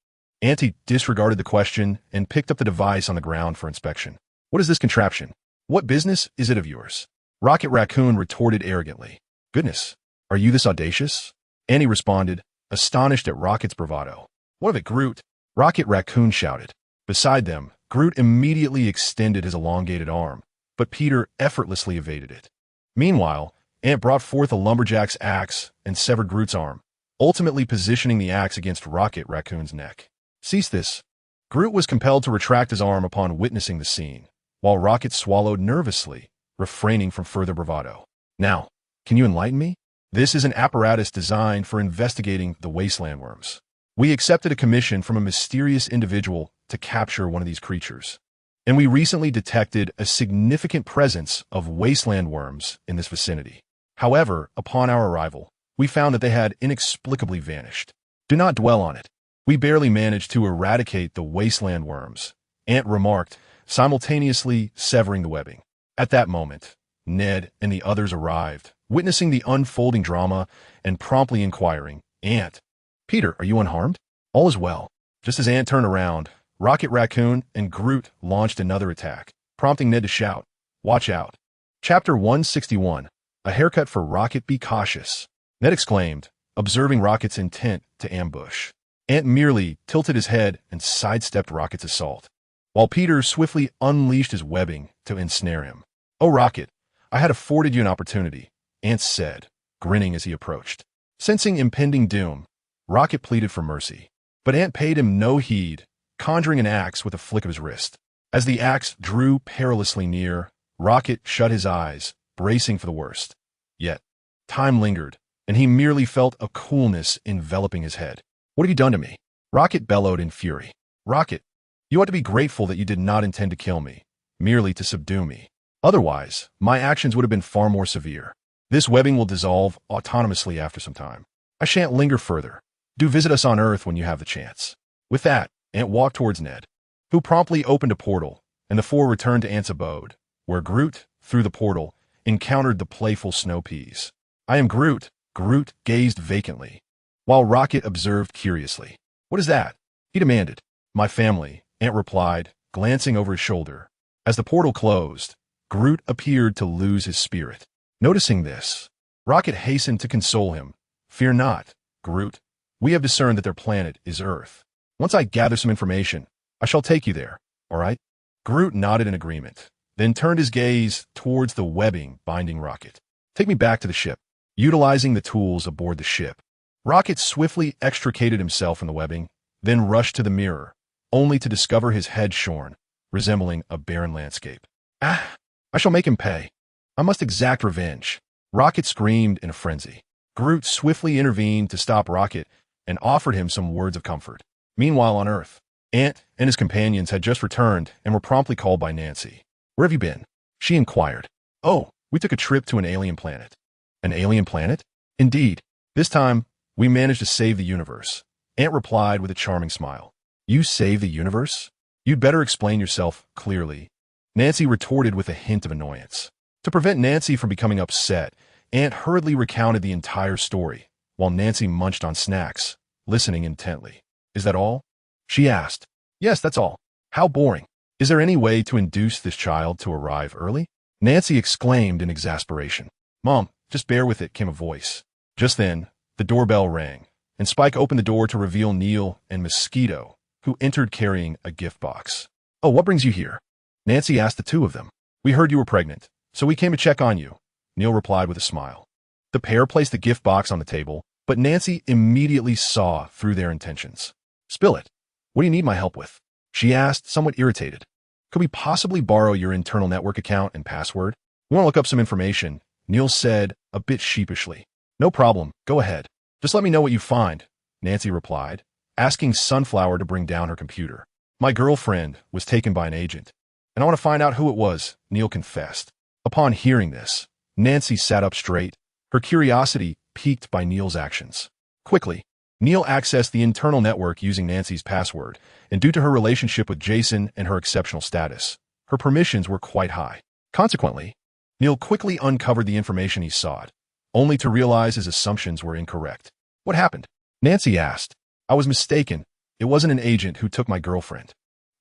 Auntie disregarded the question and picked up the device on the ground for inspection. What is this contraption? What business is it of yours? Rocket Raccoon retorted arrogantly. Goodness, are you this audacious? Annie responded, astonished at Rocket's bravado. What of it, Groot? Rocket Raccoon shouted. Beside them, Groot immediately extended his elongated arm, but Peter effortlessly evaded it. Meanwhile, Ant brought forth a lumberjack's axe and severed Groot's arm, ultimately positioning the axe against Rocket Raccoon's neck. Cease this. Groot was compelled to retract his arm upon witnessing the scene, while Rocket swallowed nervously, refraining from further bravado. Now, can you enlighten me? This is an apparatus designed for investigating the wasteland worms. We accepted a commission from a mysterious individual to capture one of these creatures, and we recently detected a significant presence of wasteland worms in this vicinity. However, upon our arrival, we found that they had inexplicably vanished. Do not dwell on it. We barely managed to eradicate the wasteland worms, Ant remarked, simultaneously severing the webbing. At that moment, Ned and the others arrived, witnessing the unfolding drama and promptly inquiring, Ant, Peter, are you unharmed? All is well. Just as Ant turned around, Rocket Raccoon and Groot launched another attack, prompting Ned to shout, Watch out. Chapter 161, A Haircut for Rocket, Be Cautious. Ned exclaimed, observing Rocket's intent to ambush. Ant merely tilted his head and sidestepped Rocket's assault, while Peter swiftly unleashed his webbing to ensnare him. Oh, Rocket, I had afforded you an opportunity, Ant said, grinning as he approached. Sensing impending doom, Rocket pleaded for mercy, but Ant paid him no heed, conjuring an axe with a flick of his wrist. As the axe drew perilously near, Rocket shut his eyes, bracing for the worst. Yet, time lingered, and he merely felt a coolness enveloping his head. What have you done to me? Rocket bellowed in fury. Rocket, you ought to be grateful that you did not intend to kill me, merely to subdue me. Otherwise, my actions would have been far more severe. This webbing will dissolve autonomously after some time. I shan't linger further. Do visit us on Earth when you have the chance. With that, Ant walked towards Ned, who promptly opened a portal, and the four returned to Ant's abode, where Groot, through the portal, encountered the playful snow peas. I am Groot. Groot gazed vacantly, while Rocket observed curiously. What is that? He demanded. My family, Ant replied, glancing over his shoulder. As the portal closed, Groot appeared to lose his spirit. Noticing this, Rocket hastened to console him. Fear not, Groot. We have discerned that their planet is Earth. Once I gather some information, I shall take you there, all right? Groot nodded in agreement, then turned his gaze towards the webbing binding Rocket. Take me back to the ship. Utilizing the tools aboard the ship, Rocket swiftly extricated himself from the webbing, then rushed to the mirror, only to discover his head shorn, resembling a barren landscape. Ah! I shall make him pay. I must exact revenge. Rocket screamed in a frenzy. Groot swiftly intervened to stop Rocket and offered him some words of comfort. Meanwhile on Earth, Ant and his companions had just returned and were promptly called by Nancy. Where have you been? She inquired. Oh, we took a trip to an alien planet. An alien planet? Indeed. This time, we managed to save the universe. Ant replied with a charming smile. You saved the universe? You'd better explain yourself clearly. Nancy retorted with a hint of annoyance. To prevent Nancy from becoming upset, Ant hurriedly recounted the entire story, while Nancy munched on snacks, listening intently. Is that all? She asked. Yes, that's all. How boring. Is there any way to induce this child to arrive early? Nancy exclaimed in exasperation. Mom, just bear with it, came a voice. Just then, the doorbell rang, and Spike opened the door to reveal Neil and Mosquito, who entered carrying a gift box. Oh, what brings you here? Nancy asked the two of them. We heard you were pregnant, so we came to check on you, Neil replied with a smile. The pair placed the gift box on the table, but Nancy immediately saw through their intentions. Spill it. What do you need my help with? She asked, somewhat irritated. Could we possibly borrow your internal network account and password? We want to look up some information, Neil said, a bit sheepishly. No problem, go ahead. Just let me know what you find, Nancy replied, asking Sunflower to bring down her computer. My girlfriend was taken by an agent, and I want to find out who it was, Neil confessed. Upon hearing this, Nancy sat up straight, her curiosity piqued by Neil's actions. Quickly, Neil accessed the internal network using Nancy's password, and due to her relationship with Jason and her exceptional status, her permissions were quite high. Consequently, Neil quickly uncovered the information he sought, only to realize his assumptions were incorrect. What happened? Nancy asked. I was mistaken. It wasn't an agent who took my girlfriend.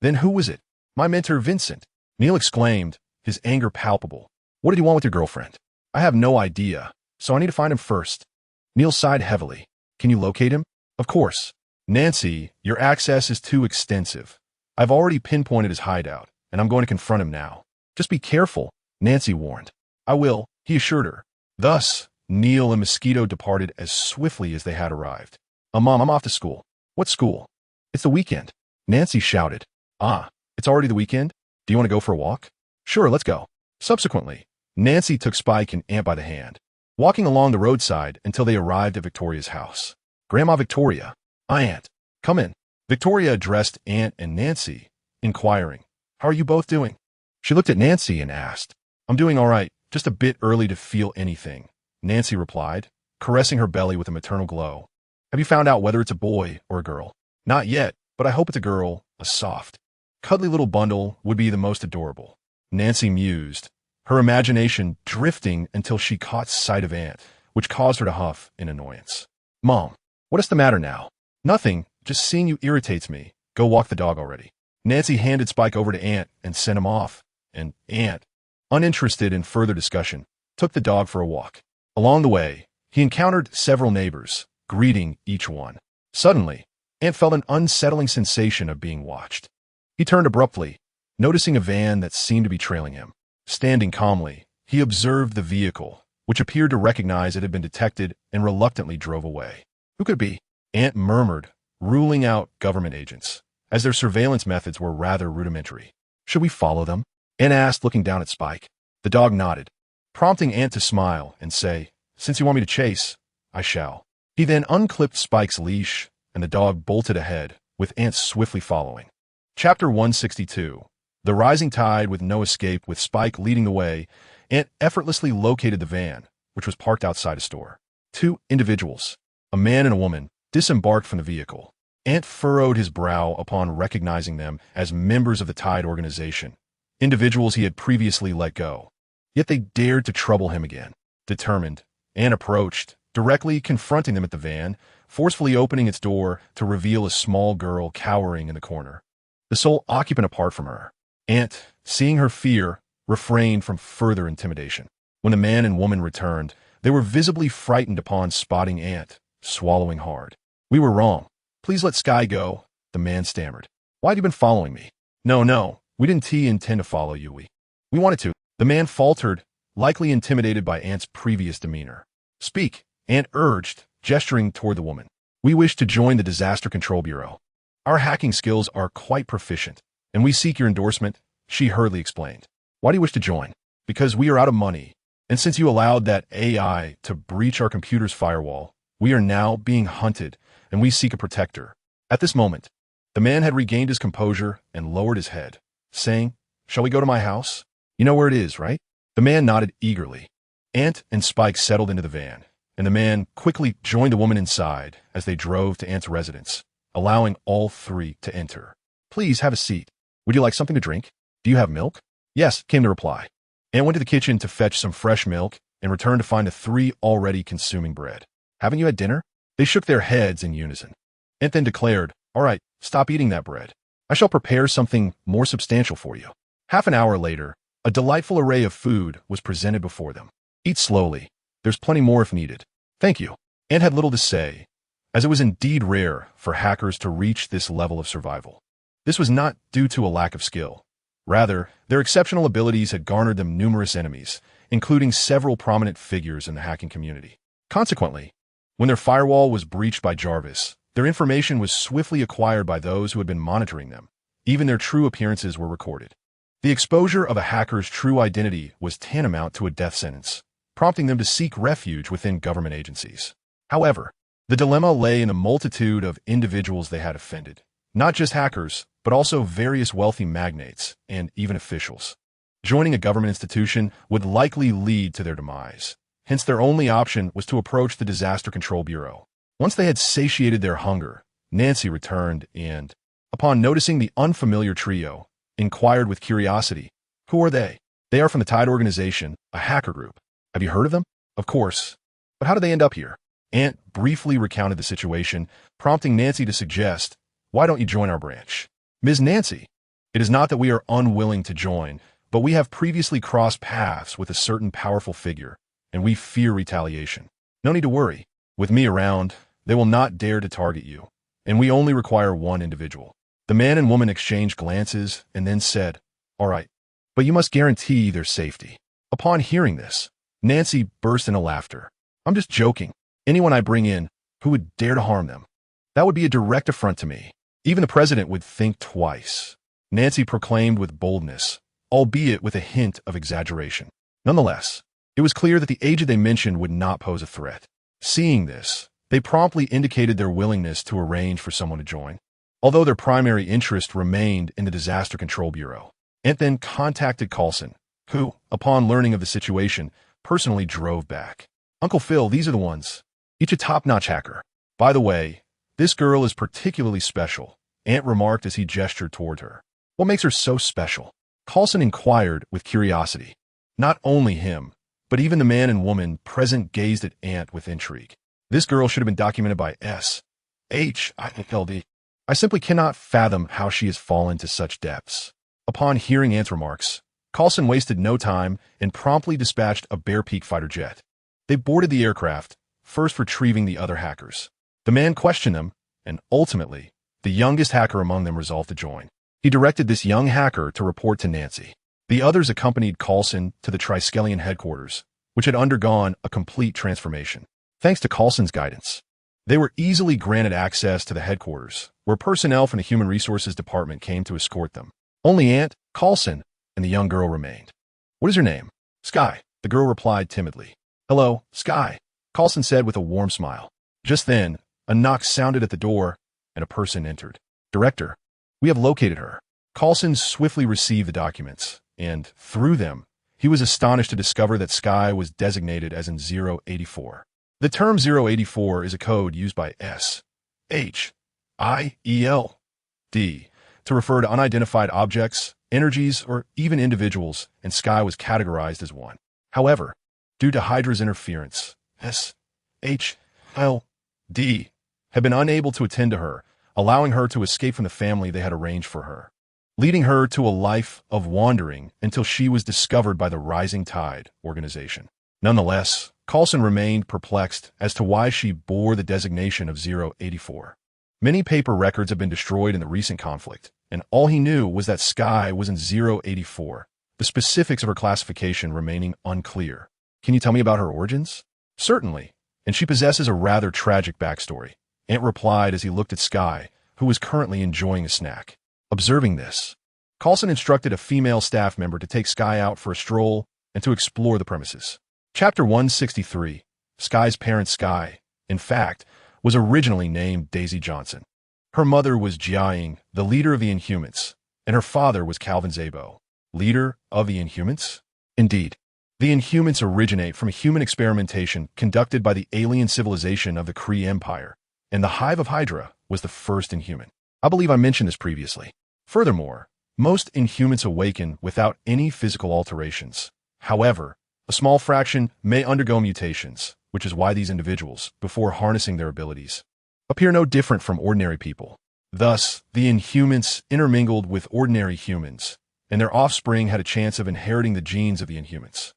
Then who was it? My mentor, Vincent. Neil exclaimed, his anger palpable. What did you want with your girlfriend? I have no idea, so I need to find him first. Neil sighed heavily. Can you locate him? Of course. Nancy, your access is too extensive. I've already pinpointed his hideout, and I'm going to confront him now. Just be careful, Nancy warned. I will, he assured her. Thus, Neil and Mosquito departed as swiftly as they had arrived. Mom, I'm off to school. What school? It's the weekend. Nancy shouted. Ah, it's already the weekend? Do you want to go for a walk? Sure, let's go. Subsequently, Nancy took Spike and Ant by the hand, walking along the roadside until they arrived at Victoria's house. Grandma Victoria, Aunt, come in. Victoria addressed Ant and Nancy, inquiring, How are you both doing? She looked at Nancy and asked, I'm doing all right, just a bit early to feel anything, Nancy replied, caressing her belly with a maternal glow. Have you found out whether it's a boy or a girl? Not yet, but I hope it's a girl, a soft, cuddly little bundle would be the most adorable. Nancy mused, her imagination drifting until she caught sight of Ant, which caused her to huff in annoyance. Mom, what is the matter now? Nothing, just seeing you irritates me. Go walk the dog already. Nancy handed Spike over to Ant and sent him off, and Ant, uninterested in further discussion, took the dog for a walk. Along the way, he encountered several neighbors, greeting each one. Suddenly, Ant felt an unsettling sensation of being watched. He turned abruptly, noticing a van that seemed to be trailing him. Standing calmly, he observed the vehicle, which appeared to recognize it had been detected and reluctantly drove away. Who could it be? Ant murmured, ruling out government agents, as their surveillance methods were rather rudimentary. Should we follow them? Ant asked, looking down at Spike. The dog nodded, prompting Ant to smile and say, Since you want me to chase, I shall. He then unclipped Spike's leash, and the dog bolted ahead, with Ant swiftly following. Chapter 162. The rising tide with no escape. With Spike leading the way, Ant effortlessly located the van, which was parked outside a store. Two individuals, a man and a woman, disembarked from the vehicle. Ant furrowed his brow upon recognizing them as members of the Tide organization, individuals he had previously let go. Yet they dared to trouble him again. Determined, Ant approached, directly confronting them at the van, forcefully opening its door to reveal a small girl cowering in the corner, the sole occupant apart from her. Ant, seeing her fear, refrained from further intimidation. When the man and woman returned, they were visibly frightened upon spotting Ant, swallowing hard. "We were wrong. Please let Sky go," the man stammered. "Why have you been following me?" No, we didn't intend to follow you. We wanted to." The man faltered, likely intimidated by Ant's previous demeanor. "Speak," Ant urged, gesturing toward the woman. "We wish to join the Disaster Control Bureau. Our hacking skills are quite proficient, and we seek your endorsement," she hurriedly explained. "Why do you wish to join?" "Because we are out of money, and since you allowed that AI to breach our computer's firewall, we are now being hunted, and we seek a protector." At this moment, the man had regained his composure and lowered his head, saying, "Shall we go to my house? You know where it is, right?" The man nodded eagerly. Ant and Spike settled into the van, and the man quickly joined the woman inside as they drove to Ant's residence, allowing all three to enter. "Please have a seat. Would you like something to drink? Do you have milk?" "Yes," came the reply. Ant went to the kitchen to fetch some fresh milk and returned to find the three already consuming bread. "Haven't you had dinner?" They shook their heads in unison. Ant then declared, "All right, stop eating that bread. I shall prepare something more substantial for you." Half an hour later, a delightful array of food was presented before them. "Eat slowly. There's plenty more if needed." "Thank you." Ant had little to say, as it was indeed rare for hackers to reach this level of survival. This was not due to a lack of skill. Rather, their exceptional abilities had garnered them numerous enemies, including several prominent figures in the hacking community. Consequently, when their firewall was breached by Jarvis, their information was swiftly acquired by those who had been monitoring them. Even their true appearances were recorded. The exposure of a hacker's true identity was tantamount to a death sentence, prompting them to seek refuge within government agencies. However, the dilemma lay in the multitude of individuals they had offended. Not just hackers, but also various wealthy magnates and even officials. Joining a government institution would likely lead to their demise. Hence, their only option was to approach the Disaster Control Bureau. Once they had satiated their hunger, Nancy returned and, upon noticing the unfamiliar trio, inquired with curiosity, "Who are they?" "They are from the Tide organization, a hacker group." "Have you heard of them?" "Of course. But how did they end up here?" Ant briefly recounted the situation, prompting Nancy to suggest, "Why don't you join our branch?" "Ms. Nancy, it is not that we are unwilling to join, but we have previously crossed paths with a certain powerful figure, and we fear retaliation." "No need to worry. With me around, they will not dare to target you, and we only require one individual." The man and woman exchanged glances and then said, "All right, but you must guarantee their safety." Upon hearing this, Nancy burst into laughter. "I'm just joking. Anyone I bring in, who would dare to harm them? That would be a direct affront to me. Even the president would think twice," Nancy proclaimed with boldness, albeit with a hint of exaggeration. Nonetheless, it was clear that the agent they mentioned would not pose a threat. Seeing this, they promptly indicated their willingness to arrange for someone to join, although their primary interest remained in the Disaster Control Bureau. Ant then contacted Coulson, who, upon learning of the situation, personally drove back. "Uncle Phil, these are the ones. Each a top-notch hacker. By the way, this girl is particularly special," Ant remarked as he gestured toward her. "What makes her so special?" Coulson inquired with curiosity. Not only him, but even the man and woman present gazed at Ant with intrigue. "This girl should have been documented by S.H.I.E.L.D. I simply cannot fathom how she has fallen to such depths." Upon hearing Ant's remarks, Coulson wasted no time and promptly dispatched a Bear Peak fighter jet. They boarded the aircraft, first retrieving the other hackers. The man questioned them, and ultimately, the youngest hacker among them resolved to join. He directed this young hacker to report to Nancy. The others accompanied Coulson to the Triskelion headquarters, which had undergone a complete transformation. Thanks to Coulson's guidance, they were easily granted access to the headquarters, where personnel from the Human Resources Department came to escort them. Only Ant, Coulson, and the young girl remained. "What is your name?" "Sky," the girl replied timidly. "Hello, Sky," Coulson said with a warm smile. Just then, A knock sounded at the door, and a person entered. "Director, we have located her." Coulson swiftly received the documents, and, through them, he was astonished to discover that S.H.I.E.L.D was designated as in 084. The term 084 is a code used by S.H.I.E.L.D to refer to unidentified objects, energies, or even individuals, and S.H.I.E.L.D was categorized as one. However, due to Hydra's interference, S.H.I.E.L.D had been unable to attend to her, allowing her to escape from the family they had arranged for her, leading her to a life of wandering until she was discovered by the Rising Tide organization. Nonetheless, Coulson remained perplexed as to why she bore the designation of 084. Many paper records have been destroyed in the recent conflict, and all he knew was that S.H.I.E.L.D was in 084, the specifics of her classification remaining unclear. "Can you tell me about her origins?" "Certainly, and she possesses a rather tragic backstory," Ant replied as he looked at S.H.I.E.L.D, who was currently enjoying a snack. Observing this, Coulson instructed a female staff member to take S.H.I.E.L.D out for a stroll and to explore the premises. Chapter 163. S.H.I.E.L.D's parent S.H.I.E.L.D, in fact, was originally named Daisy Johnson. Her mother was S.H.I.E.L.D, the leader of the Inhumans, and her father was Calvin Zabo, leader of the Inhumans? Indeed. The Inhumans originate from a human experimentation conducted by the alien civilization of the Kree Empire, and the Hive of Hydra was the first Inhuman. I believe I mentioned this previously. Furthermore, most Inhumans awaken without any physical alterations. However, a small fraction may undergo mutations, which is why these individuals, before harnessing their abilities, appear no different from ordinary people. Thus, the Inhumans intermingled with ordinary humans, and their offspring had a chance of inheriting the genes of the Inhumans.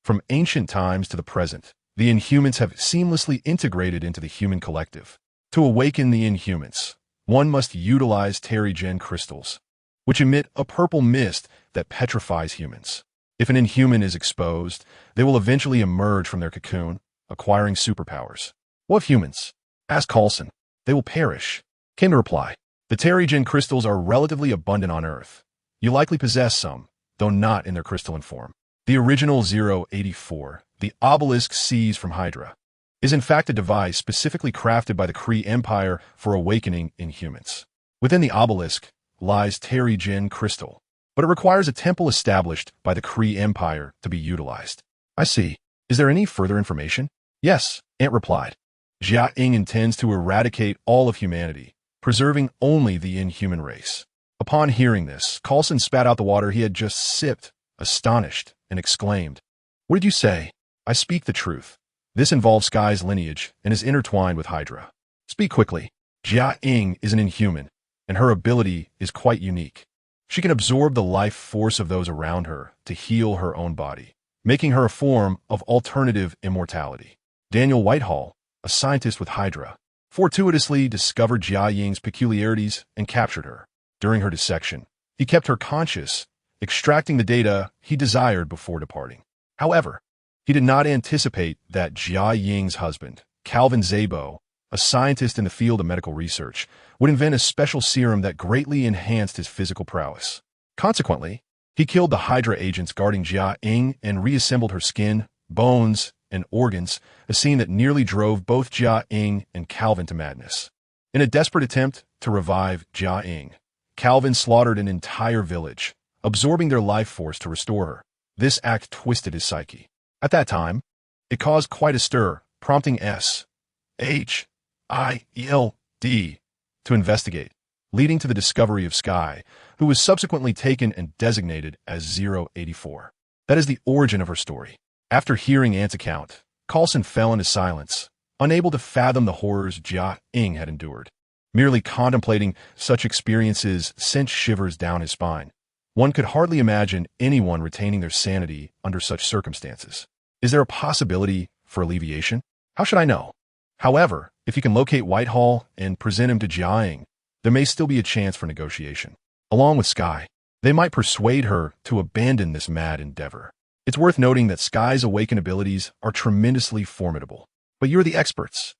From ancient times to the present, the Inhumans have seamlessly integrated into the human collective. To awaken the Inhumans, one must utilize Terrigen crystals, which emit a purple mist that petrifies humans. If an Inhuman is exposed, they will eventually emerge from their cocoon, acquiring superpowers. "What of humans?" asked Coulson. "They will perish," came the reply. "The Terrigen crystals are relatively abundant on Earth. You likely possess some, though not in their crystalline form. The original 084, the obelisk seized from Hydra, is in fact a device specifically crafted by the Kree Empire for awakening Inhumans. Within the obelisk lies Terrigen crystal, but it requires a temple established by the Kree Empire to be utilized." "I see. Is there any further information?" "Yes," Ant replied. "S.H.I.E.L.D intends to eradicate all of humanity, preserving only the Inhuman race." Upon hearing this, Coulson spat out the water he had just sipped, astonished, and exclaimed, "What did you say?" "I speak the truth. This involves S.H.I.E.L.D's lineage and is intertwined with Hydra." "Speak quickly." "S.H.I.E.L.D is an Inhuman, and her ability is quite unique. She can absorb the life force of those around her to heal her own body, making her a form of alternative immortality. Daniel Whitehall, a scientist with Hydra, fortuitously discovered S.H.I.E.L.D's peculiarities and captured her. During her dissection, he kept her conscious, extracting the data he desired before departing. However, he did not anticipate that S.H.I.E.L.D's husband, Calvin Zabo, a scientist in the field of medical research, would invent a special serum that greatly enhanced his physical prowess. Consequently, he killed the Hydra agents guarding S.H.I.E.L.D and reassembled her skin, bones, and organs, a scene that nearly drove both S.H.I.E.L.D and Calvin to madness. In a desperate attempt to revive S.H.I.E.L.D, Calvin slaughtered an entire village, absorbing their life force to restore her. This act twisted his psyche. At that time, it caused quite a stir, prompting S.H.I.E.L.D to investigate, leading to the discovery of S.H.I.E.L.D, who was subsequently taken and designated as 084. That is the origin of her story. After hearing Ant's account, Coulson fell into silence, unable to fathom the horrors S.H.I.E.L.D had endured. Merely contemplating such experiences sent shivers down his spine. One could hardly imagine anyone retaining their sanity under such circumstances. Is there a possibility for alleviation? How should I know? However, if you can locate Whitehall and present him to S.H.I.E.L.D, there may still be a chance for negotiation. Along with S.H.I.E.L.D, they might persuade her to abandon this mad endeavor. It's worth noting that S.H.I.E.L.D's awakened abilities are tremendously formidable. But you're the experts.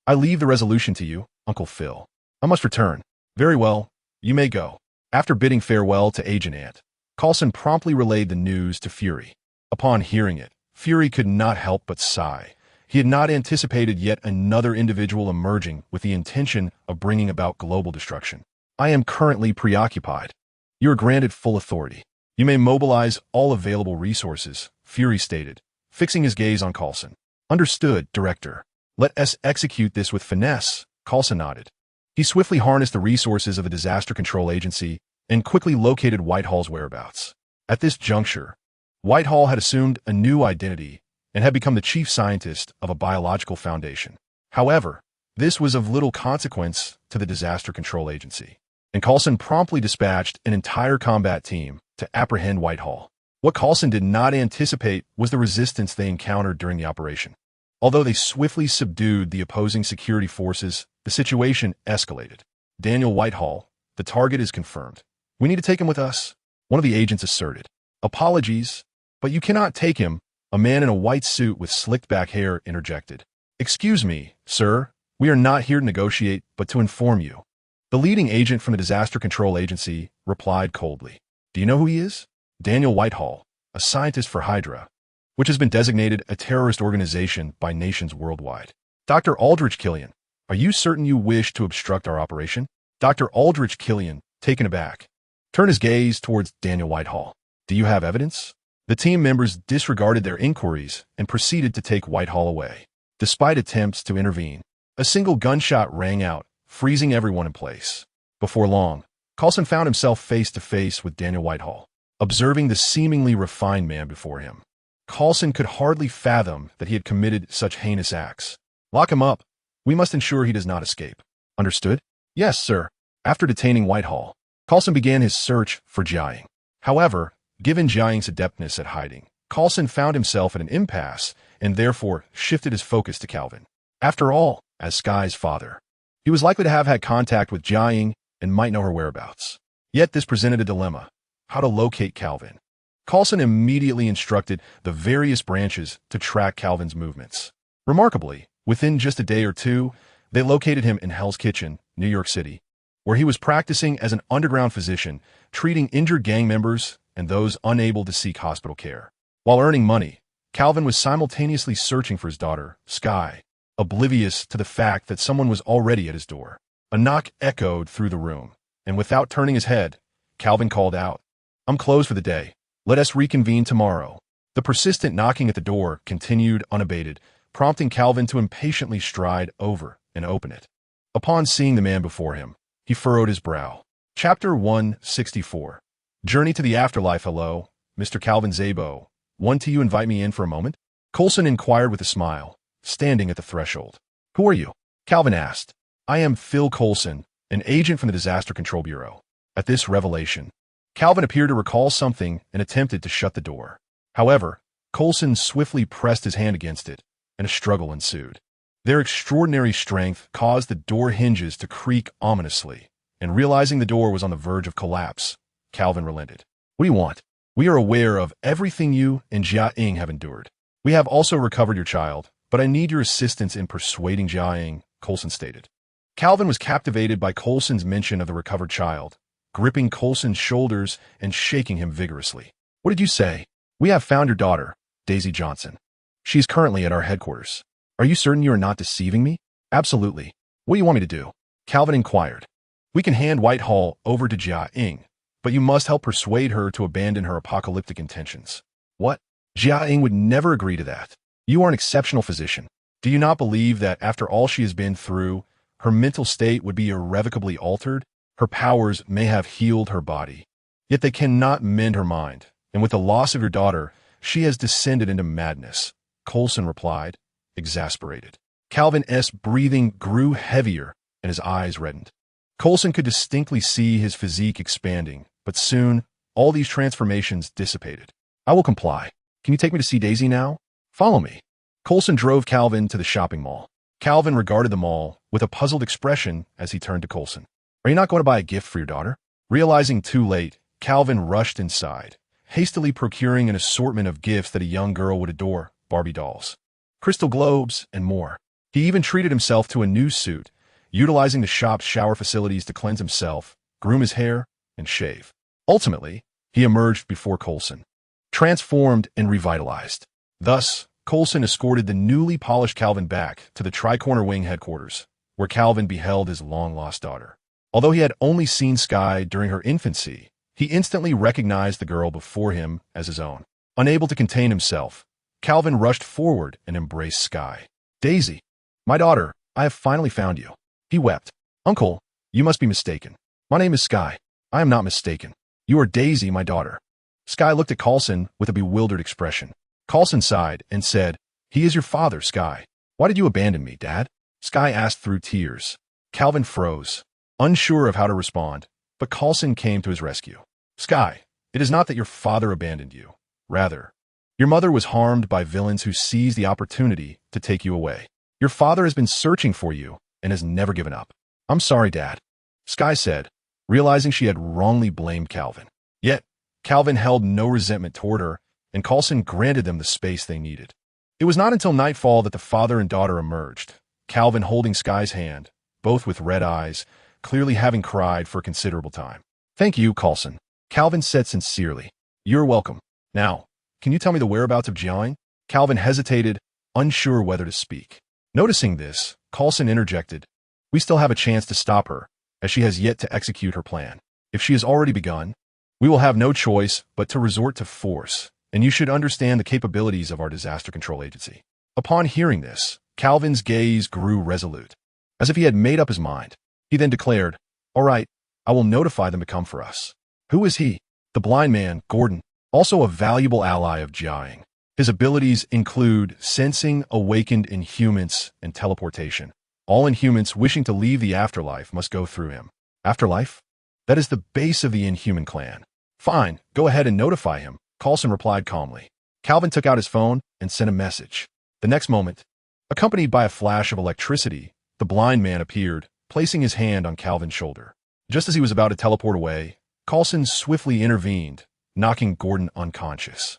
I leave the resolution to you, Uncle Phil. I must return. Very well, you may go. After bidding farewell to Agent Ant, Coulson promptly relayed the news to Fury. Upon hearing it, Fury could not help but sigh. He had not anticipated yet another individual emerging with the intention of bringing about global destruction. I am currently preoccupied. You are granted full authority. You may mobilize all available resources, Fury stated, fixing his gaze on Coulson. Understood, Director. Let us execute this with finesse, Coulson nodded. He swiftly harnessed the resources of the Disaster Control Agency and quickly located Whitehall's whereabouts. At this juncture, Whitehall had assumed a new identity and had become the chief scientist of a biological foundation. However, this was of little consequence to the Disaster Control Agency, and Coulson promptly dispatched an entire combat team to apprehend Whitehall. What Coulson did not anticipate was the resistance they encountered during the operation. Although they swiftly subdued the opposing security forces, the situation escalated. Daniel Whitehall, the target is confirmed. We need to take him with us, one of the agents asserted. Apologies, but you cannot take him, a man in a white suit with slicked-back hair interjected. Excuse me, sir, we are not here to negotiate, but to inform you. The leading agent from the Disaster Control Agency replied coldly. Do you know who he is? Daniel Whitehall, a scientist for Hydra, which has been designated a terrorist organization by nations worldwide. Dr. Aldrich Killian, are you certain you wish to obstruct our operation? Dr. Aldrich Killian, taken aback, turned his gaze towards Daniel Whitehall. Do you have evidence? The team members disregarded their inquiries and proceeded to take Whitehall away. Despite attempts to intervene, a single gunshot rang out, freezing everyone in place. Before long, Coulson found himself face to face with Daniel Whitehall, observing the seemingly refined man before him. Coulson could hardly fathom that he had committed such heinous acts. Lock him up. We must ensure he does not escape. Understood? Yes, sir. After detaining Whitehall, Coulson began his search for Jiaying. However, given Jiaying's adeptness at hiding, Coulson found himself at an impasse and therefore shifted his focus to Calvin. After all, as Sky's father, he was likely to have had contact with Jiaying and might know her whereabouts. Yet this presented a dilemma: how to locate Calvin. Coulson immediately instructed the various branches to track Calvin's movements. Remarkably, within just a day or two, they located him in Hell's Kitchen, New York City, where he was practicing as an underground physician, treating injured gang members and those unable to seek hospital care. While earning money, Calvin was simultaneously searching for his daughter, Sky, oblivious to the fact that someone was already at his door. A knock echoed through the room, and without turning his head, Calvin called out, "I'm closed for the day. Let us reconvene tomorrow." The persistent knocking at the door continued unabated, prompting Calvin to impatiently stride over and open it. Upon seeing the man before him, he furrowed his brow. Chapter 164. Journey to the Afterlife. Hello, Mr. Calvin Szabo. Want you invite me in for a moment? Coulson inquired with a smile, standing at the threshold. Who are you? Calvin asked. I am Phil Coulson, an agent from the Disaster Control Bureau. At this revelation, Calvin appeared to recall something and attempted to shut the door. However, Coulson swiftly pressed his hand against it, and a struggle ensued. Their extraordinary strength caused the door hinges to creak ominously, and realizing the door was on the verge of collapse, Calvin relented. What do you want? We are aware of everything you and Jiaying have endured. We have also recovered your child, but I need your assistance in persuading Jiaying, Coulson stated. Calvin was captivated by Coulson's mention of the recovered child, gripping Coulson's shoulders and shaking him vigorously. What did you say? We have found your daughter, Daisy Johnson. She is currently at our headquarters. Are you certain you are not deceiving me? Absolutely. What do you want me to do? Calvin inquired. We can hand Whitehall over to Jiaying, but you must help persuade her to abandon her apocalyptic intentions. What? Jiaying would never agree to that. You are an exceptional physician. Do you not believe that after all she has been through, her mental state would be irrevocably altered? Her powers may have healed her body, yet they cannot mend her mind, and with the loss of your daughter, she has descended into madness, Coulson replied, exasperated. Calvin's breathing grew heavier and his eyes reddened. Coulson could distinctly see his physique expanding, but soon all these transformations dissipated. I will comply. Can you take me to see Daisy now? Follow me. Coulson drove Calvin to the shopping mall. Calvin regarded the mall with a puzzled expression as he turned to Coulson. Are you not going to buy a gift for your daughter? Realizing too late, Calvin rushed inside, hastily procuring an assortment of gifts that a young girl would adore: Barbie dolls, crystal globes, and more. He even treated himself to a new suit, utilizing the shop's shower facilities to cleanse himself, groom his hair, and shave. Ultimately, he emerged before Coulson, transformed and revitalized. Thus, Coulson escorted the newly polished Calvin back to the Tri-Corner Wing headquarters, where Calvin beheld his long-lost daughter. Although he had only seen S.H.I.E.L.D. during her infancy, he instantly recognized the girl before him as his own. Unable to contain himself, Calvin rushed forward and embraced S.H.I.E.L.D. "Daisy, my daughter, I have finally found you." He wept. "Uncle, you must be mistaken. My name is S.H.I.E.L.D. I am not mistaken. You are Daisy, my daughter." S.H.I.E.L.D. looked at Coulson with a bewildered expression. Coulson sighed and said, "He is your father, S.H.I.E.L.D. Why did you abandon me, Dad?" S.H.I.E.L.D. asked through tears. Calvin froze, unsure of how to respond, but Coulson came to his rescue. "S.H.I.E.L.D., it is not that your father abandoned you. Rather, your mother was harmed by villains who seized the opportunity to take you away. Your father has been searching for you and has never given up." "I'm sorry, Dad," S.H.I.E.L.D. said, realizing she had wrongly blamed Calvin. Yet, Calvin held no resentment toward her, and Coulson granted them the space they needed. It was not until nightfall that the father and daughter emerged, Calvin holding S.H.I.E.L.D.'s hand, both with red eyes, clearly having cried for a considerable time. "Thank you, Coulson," Calvin said sincerely. "You're welcome. Now, can you tell me the whereabouts of Jiang?" Calvin hesitated, unsure whether to speak. Noticing this, Coulson interjected, "We still have a chance to stop her, as she has yet to execute her plan. If she has already begun, we will have no choice but to resort to force, and you should understand the capabilities of our disaster control agency." Upon hearing this, Calvin's gaze grew resolute, as if he had made up his mind. He then declared, "All right, I will notify them to come for us." "Who is he?" "The blind man, Gordon, also a valuable ally of Jiang. His abilities include sensing awakened inhumans and teleportation. All inhumans wishing to leave the afterlife must go through him." "Afterlife? That is the base of the Inhuman clan." "Fine, go ahead and notify him," Coulson replied calmly. Calvin took out his phone and sent a message. The next moment, accompanied by a flash of electricity, the blind man appeared, placing his hand on Calvin's shoulder. Just as he was about to teleport away, Coulson swiftly intervened, knocking Gordon unconscious.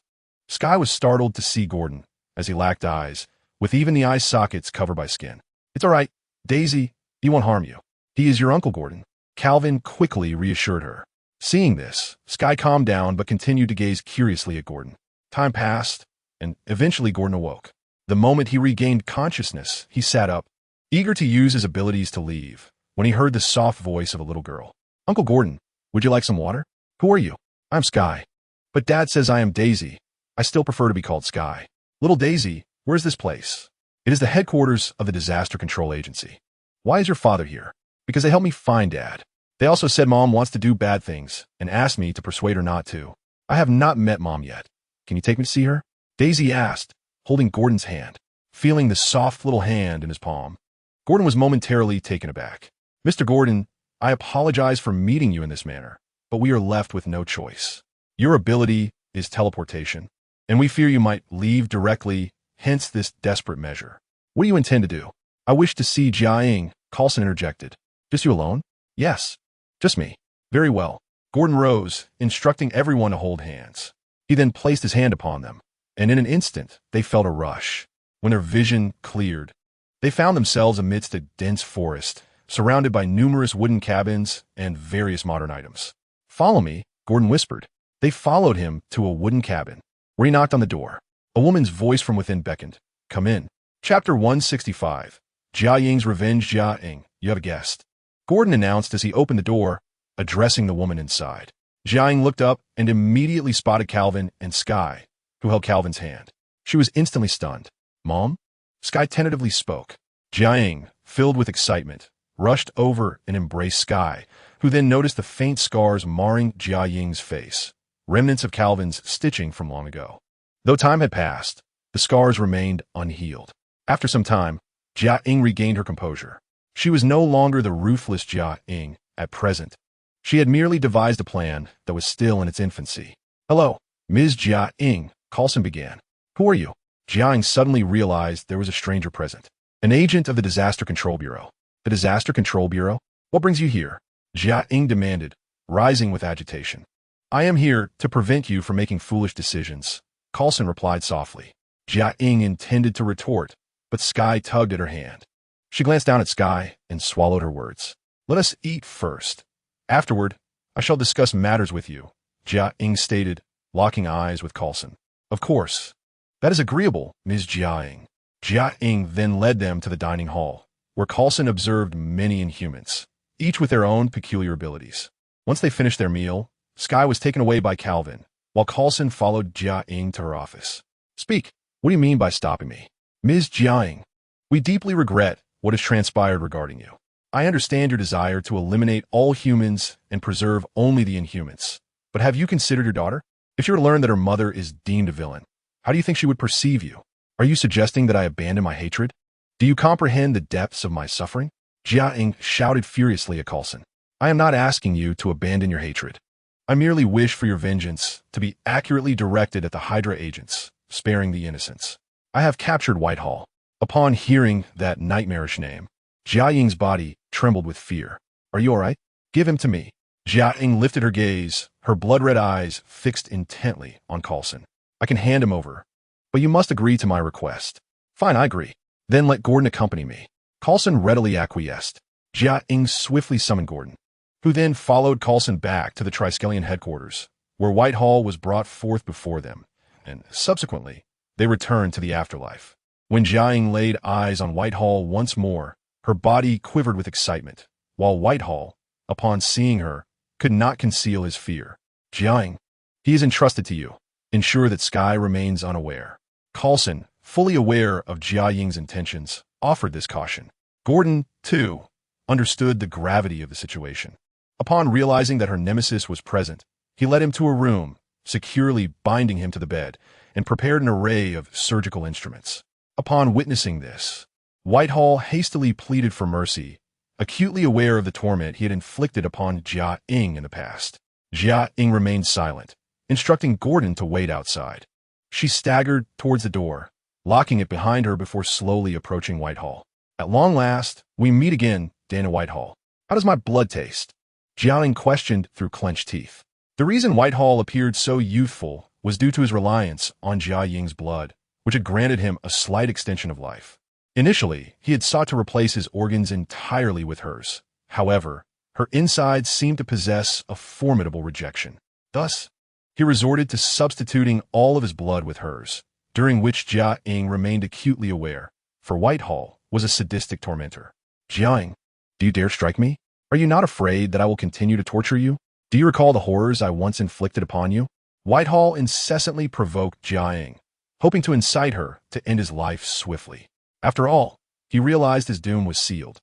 S.H.I.E.L.D. was startled to see Gordon, as he lacked eyes, with even the eye sockets covered by skin. "It's all right, Daisy, he won't harm you. He is your Uncle Gordon," Calvin quickly reassured her. Seeing this, S.H.I.E.L.D. calmed down but continued to gaze curiously at Gordon. Time passed, and eventually Gordon awoke. The moment he regained consciousness, he sat up, eager to use his abilities to leave, when he heard the soft voice of a little girl. "Uncle Gordon, would you like some water?" "Who are you?" "I'm S.H.I.E.L.D. But Dad says I am Daisy. I still prefer to be called S.H.I.E.L.D. "Little Daisy, where's this place?" "It is the headquarters of the Disaster Control Agency." "Why is your father here?" "Because they helped me find Dad. They also said Mom wants to do bad things and asked me to persuade her not to. I have not met Mom yet. Can you take me to see her?" Daisy asked, holding Gordon's hand. Feeling the soft little hand in his palm, Gordon was momentarily taken aback. "Mr. Gordon, I apologize for meeting you in this manner, but we are left with no choice. Your ability is teleportation, and we fear you might leave directly, hence this desperate measure." "What do you intend to do?" "I wish to see Jiang," Coulson interjected. "Just you alone?" "Yes, just me." "Very well." Gordon rose, instructing everyone to hold hands. He then placed his hand upon them, and in an instant they felt a rush. When their vision cleared, they found themselves amidst a dense forest, surrounded by numerous wooden cabins and various modern items. "Follow me," Gordon whispered. They followed him to a wooden cabin, where he knocked on the door. A woman's voice from within beckoned. "Come in." Chapter 165. Jia Ying's Revenge. Jia Ying, you have a guest, Gordon announced as he opened the door, addressing the woman inside. Jia Ying looked up and immediately spotted Calvin and S.H.I.E.L.D., who held Calvin's hand. She was instantly stunned. "Mom?" S.H.I.E.L.D. tentatively spoke. Jia Ying, filled with excitement, rushed over and embraced S.H.I.E.L.D., who then noticed the faint scars marring Jia Ying's face, remnants of Calvin's stitching from long ago. Though time had passed, the scars remained unhealed. After some time, Jia Ying regained her composure. She was no longer the ruthless Jia Ying at present. She had merely devised a plan that was still in its infancy. "Hello, Ms. Jia Ying," Coulson began. "Who are you?" Jia Ying suddenly realized there was a stranger present. "An agent of the Disaster Control Bureau." "The Disaster Control Bureau? What brings you here?" Jia Ying demanded, rising with agitation. "I am here to prevent you from making foolish decisions," Coulson replied softly. Jia Ying intended to retort, but S.H.I.E.L.D. tugged at her hand. She glanced down at S.H.I.E.L.D. and swallowed her words. "Let us eat first. Afterward, I shall discuss matters with you," Jia Ying stated, locking eyes with Coulson. "Of course." That is agreeable, Ms. Jiaying. Jiaying then led them to the dining hall, where Coulson observed many Inhumans, each with their own peculiar abilities. Once they finished their meal, S.H.I.E.L.D was taken away by Calvin, while Coulson followed Jiaying to her office. Speak. What do you mean by stopping me? Ms. Jiaying, we deeply regret what has transpired regarding you. I understand your desire to eliminate all humans and preserve only the Inhumans. But have you considered your daughter? If you were to learn that her mother is deemed a villain, how do you think she would perceive you? Are you suggesting that I abandon my hatred? Do you comprehend the depths of my suffering? Jiaying shouted furiously at Coulson. I am not asking you to abandon your hatred. I merely wish for your vengeance to be accurately directed at the Hydra agents, sparing the innocents. I have captured Whitehall. Upon hearing that nightmarish name, Jiaying's body trembled with fear. Are you all right? Give him to me. Jiaying lifted her gaze, her blood-red eyes fixed intently on Coulson. I can hand him over, but you must agree to my request. Fine, I agree. Then let Gordon accompany me. Coulson readily acquiesced. Jiaying swiftly summoned Gordon, who then followed Coulson back to the Triskelion headquarters, where Whitehall was brought forth before them, and subsequently, they returned to the afterlife. When Jiaying laid eyes on Whitehall once more, her body quivered with excitement, while Whitehall, upon seeing her, could not conceal his fear. Jiaying, he is entrusted to you. Ensure that S.H.I.E.L.D remains unaware. Coulson, fully aware of Jiaying's intentions, offered this caution. Gordon, too, understood the gravity of the situation. Upon realizing that her nemesis was present, he led him to a room, securely binding him to the bed, and prepared an array of surgical instruments. Upon witnessing this, Whitehall hastily pleaded for mercy, acutely aware of the torment he had inflicted upon Jiaying in the past. Jiaying remained silent, instructing Gordon to wait outside. She staggered towards the door, locking it behind her before slowly approaching Whitehall. At long last, we meet again, Dana Whitehall. How does my blood taste? Jiaying questioned through clenched teeth. The reason Whitehall appeared so youthful was due to his reliance on Jiaying's blood, which had granted him a slight extension of life. Initially, he had sought to replace his organs entirely with hers. However, her insides seemed to possess a formidable rejection. Thus, he resorted to substituting all of his blood with hers, during which Jiaying remained acutely aware, for Whitehall was a sadistic tormentor. Jiaying, do you dare strike me? Are you not afraid that I will continue to torture you? Do you recall the horrors I once inflicted upon you? Whitehall incessantly provoked Jiaying, hoping to incite her to end his life swiftly. After all, he realized his doom was sealed.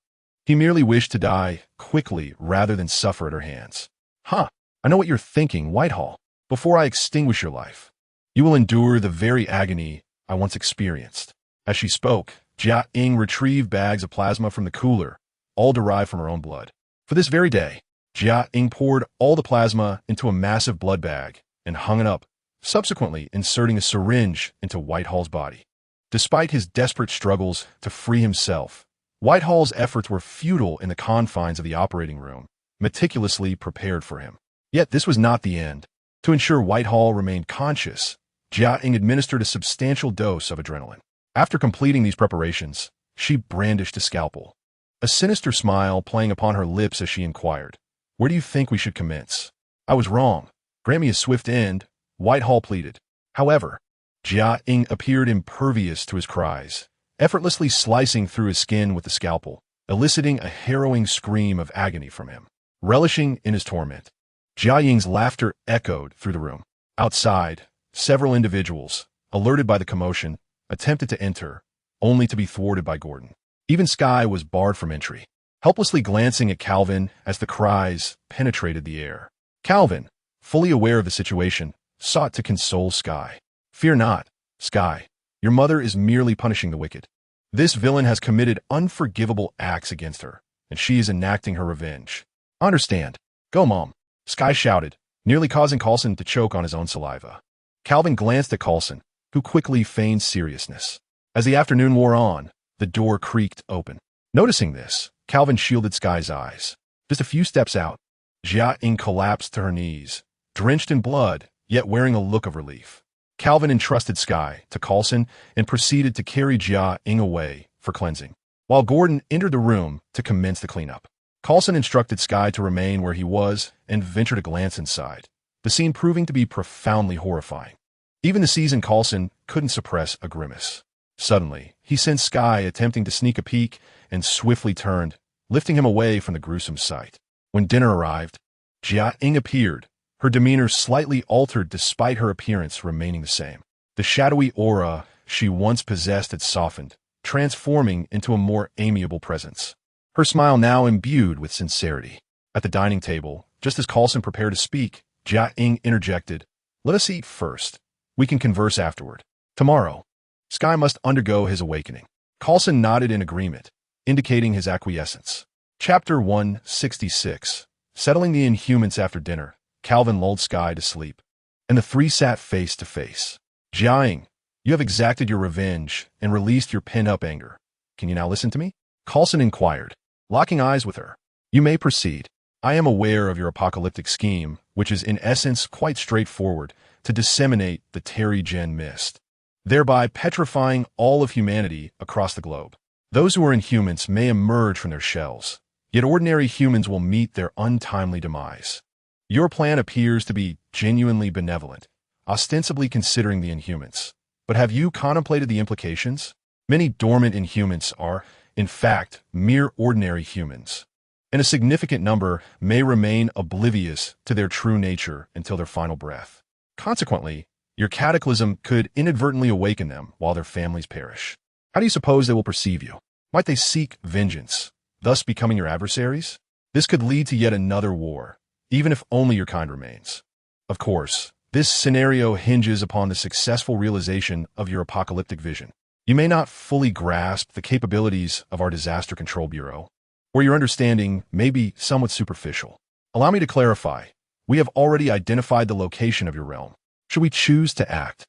He merely wished to die quickly rather than suffer at her hands. I know what you're thinking, Whitehall. Before I extinguish your life, you will endure the very agony I once experienced. As she spoke, Jiaying retrieved bags of plasma from the cooler, all derived from her own blood. For this very day, Jiaying poured all the plasma into a massive blood bag and hung it up, subsequently inserting a syringe into Whitehall's body. Despite his desperate struggles to free himself, Whitehall's efforts were futile in the confines of the operating room, meticulously prepared for him. Yet this was not the end. To ensure Whitehall remained conscious, Jiaying administered a substantial dose of adrenaline. After completing these preparations, she brandished a scalpel, a sinister smile playing upon her lips as she inquired, "Where do you think we should commence?" "I was wrong. Grant me a swift end," Whitehall pleaded. However, Jiaying appeared impervious to his cries, effortlessly slicing through his skin with the scalpel, eliciting a harrowing scream of agony from him. Relishing in his torment, Jiaying's laughter echoed through the room. Outside, several individuals, alerted by the commotion, attempted to enter, only to be thwarted by Gordon. Even S.H.I.E.L.D was barred from entry, helplessly glancing at Calvin as the cries penetrated the air. Calvin, fully aware of the situation, sought to console S.H.I.E.L.D. "Fear not, S.H.I.E.L.D. Your mother is merely punishing the wicked. This villain has committed unforgivable acts against her, and she is enacting her revenge. Understand. Go, Mom," S.H.I.E.L.D shouted, nearly causing Coulson to choke on his own saliva. Calvin glanced at Coulson, who quickly feigned seriousness. As the afternoon wore on, the door creaked open. Noticing this, Calvin shielded S.H.I.E.L.D's eyes. Just a few steps out, Jiaying collapsed to her knees, drenched in blood, yet wearing a look of relief. Calvin entrusted S.H.I.E.L.D to Coulson and proceeded to carry Jiaying away for cleansing, while Gordon entered the room to commence the cleanup. Coulson instructed S.H.I.E.L.D to remain where he was and ventured a glance inside, the scene proving to be profoundly horrifying. Even the seasoned Coulson couldn't suppress a grimace. Suddenly, he sensed S.H.I.E.L.D attempting to sneak a peek and swiftly turned, lifting him away from the gruesome sight. When dinner arrived, S.H.I.E.L.D appeared, her demeanor slightly altered despite her appearance remaining the same. The shadowy aura she once possessed had softened, transforming into a more amiable presence. Her smile now imbued with sincerity. At the dining table, just as Coulson prepared to speak, S.H.I.E.L.D interjected, "Let us eat first. We can converse afterward. Tomorrow, S.H.I.E.L.D must undergo his awakening." Coulson nodded in agreement, indicating his acquiescence. Chapter 166. Settling the Inhumans after dinner, Calvin lulled S.H.I.E.L.D to sleep, and the three sat face to face. "S.H.I.E.L.D, you have exacted your revenge and released your pent-up anger. Can you now listen to me?" Coulson inquired, locking eyes with her. "You may proceed. I am aware of your apocalyptic scheme, which is in essence quite straightforward, to disseminate the Terrigen mist, thereby petrifying all of humanity across the globe. Those who are Inhumans may emerge from their shells, yet ordinary humans will meet their untimely demise. Your plan appears to be genuinely benevolent, ostensibly considering the Inhumans. But have you contemplated the implications? Many dormant Inhumans are, in fact, mere ordinary humans, and a significant number may remain oblivious to their true nature until their final breath. Consequently, your cataclysm could inadvertently awaken them while their families perish. How do you suppose they will perceive you? Might they seek vengeance, thus becoming your adversaries? This could lead to yet another war, even if only your kind remains. Of course, this scenario hinges upon the successful realization of your apocalyptic vision. You may not fully grasp the capabilities of our Disaster Control Bureau, or your understanding may be somewhat superficial. Allow me to clarify. We have already identified the location of your realm. Should we choose to act,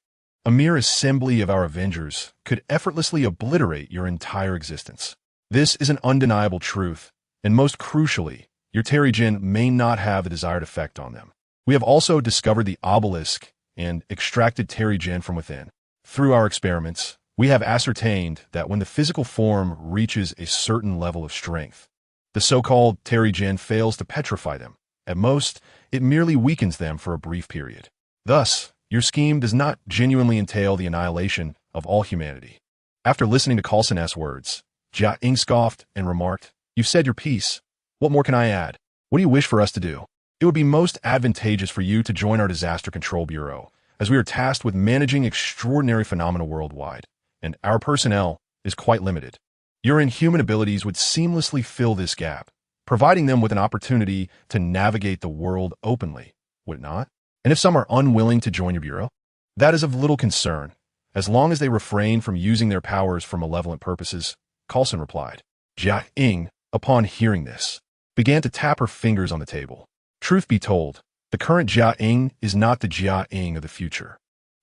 a mere assembly of our Avengers could effortlessly obliterate your entire existence. This is an undeniable truth, and most crucially, your Terrigen may not have the desired effect on them. We have also discovered the obelisk and extracted Terrigen from within. Through our experiments, we have ascertained that when the physical form reaches a certain level of strength, the so-called Terrigen fails to petrify them. At most, it merely weakens them for a brief period. Thus, your scheme does not genuinely entail the annihilation of all humanity. After listening to Coulson's words, S.H.I.E.L.D scoffed and remarked, "You've said your piece. What more can I add? What do you wish for us to do?" "It would be most advantageous for you to join our Disaster Control Bureau, as we are tasked with managing extraordinary phenomena worldwide, and our personnel is quite limited. Your Inhuman abilities would seamlessly fill this gap, providing them with an opportunity to navigate the world openly, would it not? And if some are unwilling to join your Bureau, that is of little concern, as long as they refrain from using their powers for malevolent purposes," Coulson replied. S.H.I.E.L.D, upon hearing this, began to tap her fingers on the table. Truth be told, the current S.H.I.E.L.D is not the S.H.I.E.L.D of the future.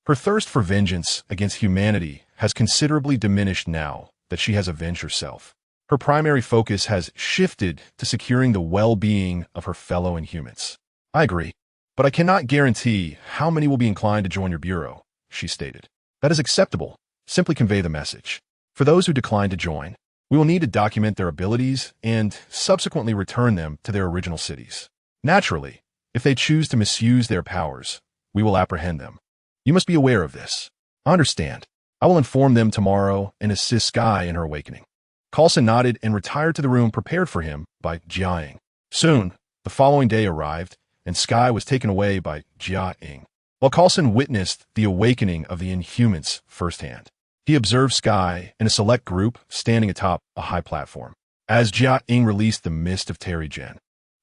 Her thirst for vengeance against humanity has considerably diminished now that she has avenged herself. Her primary focus has shifted to securing the well-being of her fellow Inhumans. "I agree, but I cannot guarantee how many will be inclined to join your Bureau," she stated. "That is acceptable. Simply convey the message. For those who decline to join, we will need to document their abilities and subsequently return them to their original cities. Naturally, if they choose to misuse their powers, we will apprehend them. You must be aware of this." "I understand. I will inform them tomorrow and assist S.H.I.E.L.D in her awakening." Coulson nodded and retired to the room prepared for him by S.H.I.E.L.D. Soon, the following day arrived, and S.H.I.E.L.D was taken away by S.H.I.E.L.D. While Coulson witnessed the awakening of the Inhumans firsthand, he observed S.H.I.E.L.D in a select group standing atop a high platform. As S.H.I.E.L.D released the mist of Terrigen,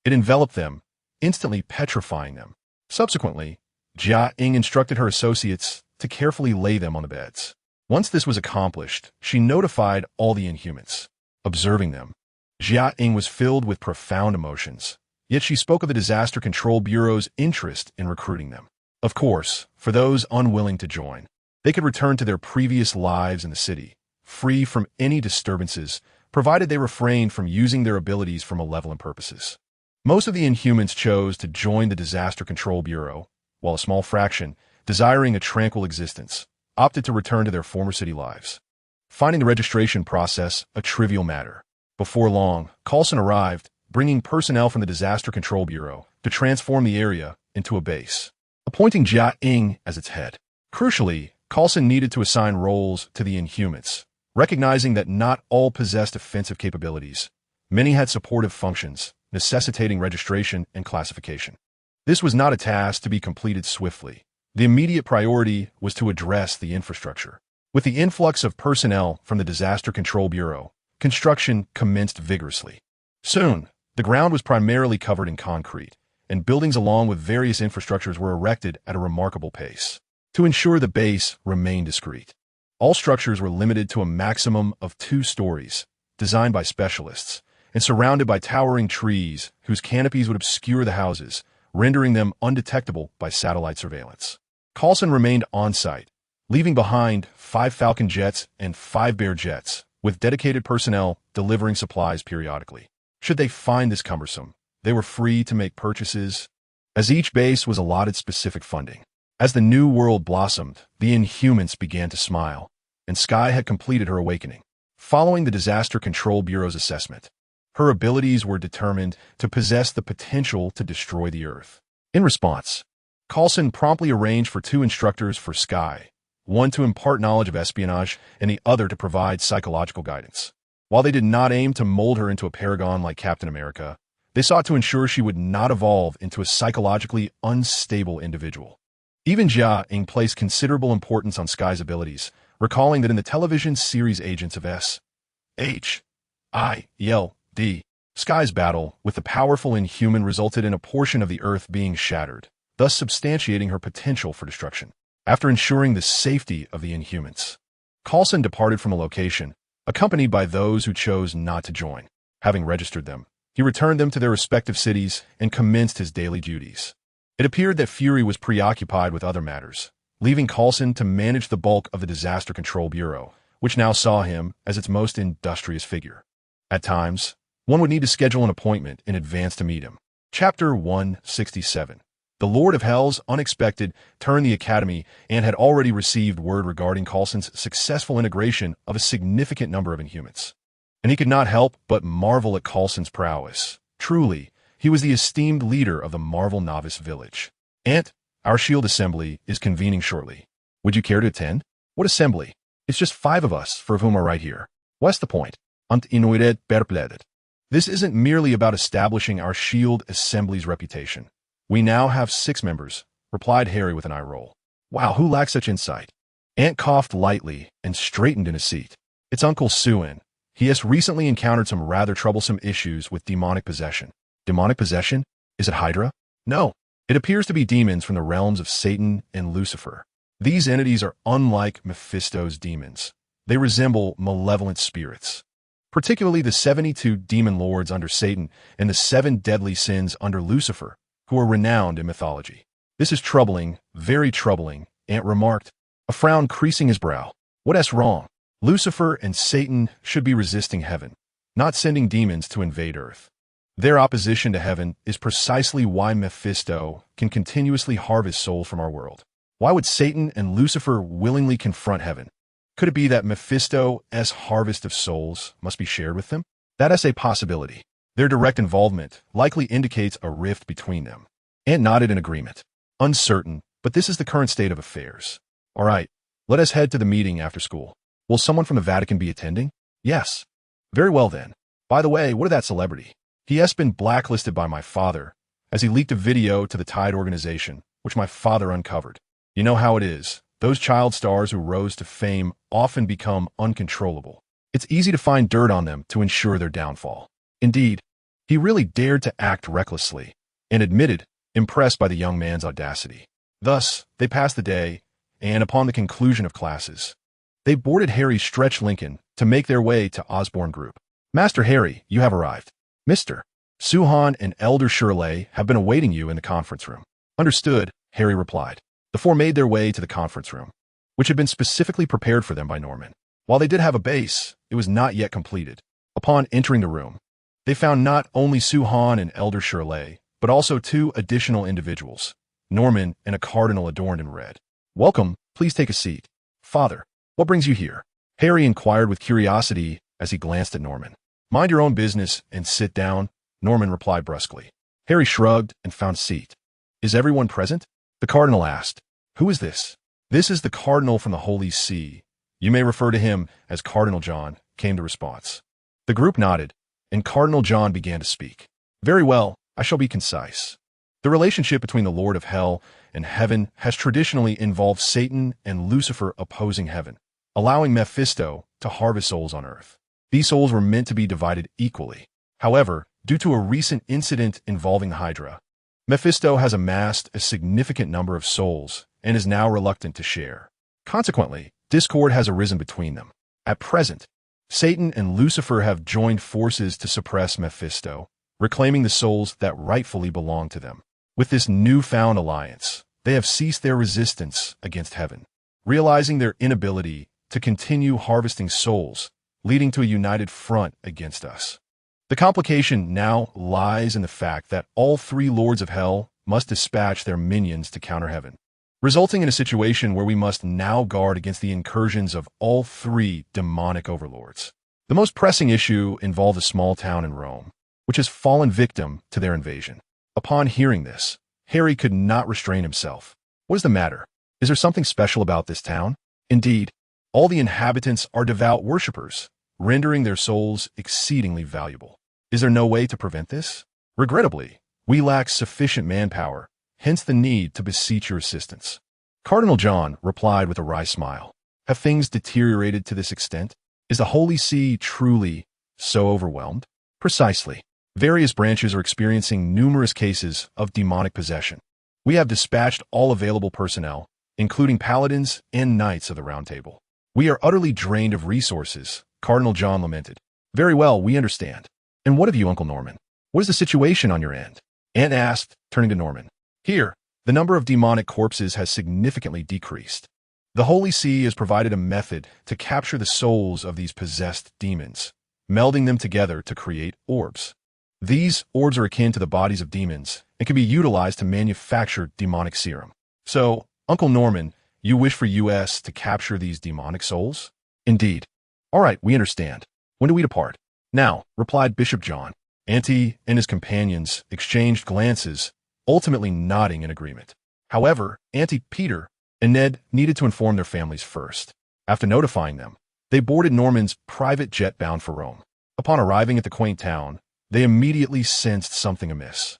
it enveloped them, instantly petrifying them. Subsequently, S.H.I.E.L.D instructed her associates to carefully lay them on the beds. Once this was accomplished, she notified all the Inhumans. Observing them, S.H.I.E.L.D was filled with profound emotions, yet she spoke of the Disaster Control Bureau's interest in recruiting them. Of course, for those unwilling to join, they could return to their previous lives in the city, free from any disturbances, provided they refrained from using their abilities for malevolent purposes. Most of the Inhumans chose to join the Disaster Control Bureau, while a small fraction, desiring a tranquil existence, opted to return to their former city lives, finding the registration process a trivial matter. Before long, Coulson arrived, bringing personnel from the Disaster Control Bureau to transform the area into a base, appointing S.H.I.E.L.D as its head. Crucially, Coulson needed to assign roles to the Inhumans, recognizing that not all possessed offensive capabilities. Many had supportive functions, necessitating registration and classification. This was not a task to be completed swiftly. The immediate priority was to address the infrastructure. With the influx of personnel from the Disaster Control Bureau, construction commenced vigorously. Soon, the ground was primarily covered in concrete, and buildings along with various infrastructures were erected at a remarkable pace. To ensure the base remained discreet, all structures were limited to a maximum of 2 stories, designed by specialists, and surrounded by towering trees whose canopies would obscure the houses, rendering them undetectable by satellite surveillance. Coulson remained on-site, leaving behind 5 Falcon jets and 5 Bear jets, with dedicated personnel delivering supplies periodically. Should they find this cumbersome, they were free to make purchases, as each base was allotted specific funding. As the new world blossomed, the Inhumans began to smile, and S.H.I.E.L.D had completed her awakening. Following the Disaster Control Bureau's assessment, her abilities were determined to possess the potential to destroy the Earth. In response, Coulson promptly arranged for 2 instructors for S.H.I.E.L.D, one to impart knowledge of espionage and the other to provide psychological guidance. While they did not aim to mold her into a paragon like Captain America, they sought to ensure she would not evolve into a psychologically unstable individual. Even Jia-Ing placed considerable importance on S.H.I.E.L.D's abilities, recalling that in the television series Agents of S.H.I.E.L.D, S.H.I.E.L.D's battle with the powerful Inhuman resulted in a portion of the Earth being shattered, thus substantiating her potential for destruction. After ensuring the safety of the Inhumans, Coulson departed from the location, accompanied by those who chose not to join. Having registered them, he returned them to their respective cities and commenced his daily duties. It appeared that Fury was preoccupied with other matters, leaving Coulson to manage the bulk of the Disaster Control Bureau, which now saw him as its most industrious figure. At times, one would need to schedule an appointment in advance to meet him. Chapter 167. The Lord of Hell's unexpected turned the Academy and had already received word regarding Coulson's successful integration of a significant number of Inhumans. And he could not help but marvel at Coulson's prowess. Truly, he was the esteemed leader of the Marvel Novice Village. Ant, our S.H.I.E.L.D. assembly is convening shortly. Would you care to attend? What assembly? It's just 5 of us, 4 of whom are right here. What's the point? Anyue perilous. This isn't merely about establishing our S.H.I.E.L.D. assembly's reputation. We now have 6 members, replied Harry with an eye roll. Wow, who lacks such insight? Ant coughed lightly and straightened in his seat. It's Uncle Suen. He has recently encountered some rather troublesome issues with demonic possession. Demonic possession? Is it Hydra? No. It appears to be demons from the realms of Satan and Lucifer. These entities are unlike Mephisto's demons. They resemble malevolent spirits, particularly the 72 demon lords under Satan and the 7 deadly sins under Lucifer, who are renowned in mythology. This is troubling, very troubling, Ant remarked, a frown creasing his brow. What's wrong? Lucifer and Satan should be resisting heaven, not sending demons to invade Earth. Their opposition to heaven is precisely why Mephisto can continuously harvest souls from our world. Why would Satan and Lucifer willingly confront heaven? Could it be that Mephisto's harvest of souls must be shared with them? That is a possibility. Their direct involvement likely indicates a rift between them. Ant nodded in agreement. Uncertain, but this is the current state of affairs. All right, let us head to the meeting after school. Will someone from the Vatican be attending? Yes. Very well then. By the way, what of that celebrity? He has been blacklisted by my father, as he leaked a video to the Tide organization, which my father uncovered. You know how it is. Those child stars who rose to fame often become uncontrollable. It's easy to find dirt on them to ensure their downfall. Indeed, he really dared to act recklessly, and admitted, impressed by the young man's audacity. Thus, they passed the day, and upon the conclusion of classes, they boarded Harry's stretch Lincoln to make their way to Osborne Group. Master Harry, you have arrived. Mr. Suhan and Elder S.H.I.E.L.D. have been awaiting you in the conference room. Understood, Harry replied. The 4 made their way to the conference room, which had been specifically prepared for them by Norman. While they did have a base, it was not yet completed. Upon entering the room, they found not only Suhan and Elder S.H.I.E.L.D., but also 2 additional individuals, Norman and a cardinal adorned in red. Welcome, please take a seat. Father, what brings you here? Harry inquired with curiosity as he glanced at Norman. Mind your own business and sit down, Norman replied brusquely. Harry shrugged and found a seat. Is everyone present? The cardinal asked. Who is this? This is the Cardinal from the Holy See. You may refer to him as Cardinal John, came the response. The group nodded, and Cardinal John began to speak. Very well, I shall be concise. The relationship between the Lord of Hell and Heaven has traditionally involved Satan and Lucifer opposing Heaven, allowing Mephisto to harvest souls on earth. These souls were meant to be divided equally. However, due to a recent incident involving the Hydra, Mephisto has amassed a significant number of souls and is now reluctant to share. Consequently, discord has arisen between them. At present, Satan and Lucifer have joined forces to suppress Mephisto, reclaiming the souls that rightfully belong to them. With this newfound alliance, they have ceased their resistance against Heaven, realizing their inability to continue harvesting souls, leading to a united front against us. The complication now lies in the fact that all three lords of hell must dispatch their minions to counter Heaven, resulting in a situation where we must now guard against the incursions of all three demonic overlords. The most pressing issue involved a small town in Rome, which has fallen victim to their invasion. Upon hearing this, Harry could not restrain himself. What is the matter? Is there something special about this town? Indeed, all the inhabitants are devout worshippers, rendering their souls exceedingly valuable. Is there no way to prevent this? Regrettably, we lack sufficient manpower, hence the need to beseech your assistance. Cardinal John replied with a wry smile. Have things deteriorated to this extent? Is the Holy See truly so overwhelmed? Precisely. Various branches are experiencing numerous cases of demonic possession. We have dispatched all available personnel, including paladins and knights of the Round Table. We are utterly drained of resources, Cardinal John lamented. Very well, we understand. And what of you, Uncle Norman? What is the situation on your end? Ant asked, turning to Norman. Here, the number of demonic corpses has significantly decreased. The Holy See has provided a method to capture the souls of these possessed demons, melding them together to create orbs. These orbs are akin to the bodies of demons and can be utilized to manufacture demonic serum. So, Uncle Norman, you wish for us to capture these demonic souls? Indeed. All right, we understand. When do we depart? Now, replied Bishop John. Auntie and his companions exchanged glances, ultimately nodding in agreement. However, Auntie Peter and Ned needed to inform their families first. After notifying them, they boarded Norman's private jet bound for Rome. Upon arriving at the quaint town, they immediately sensed something amiss.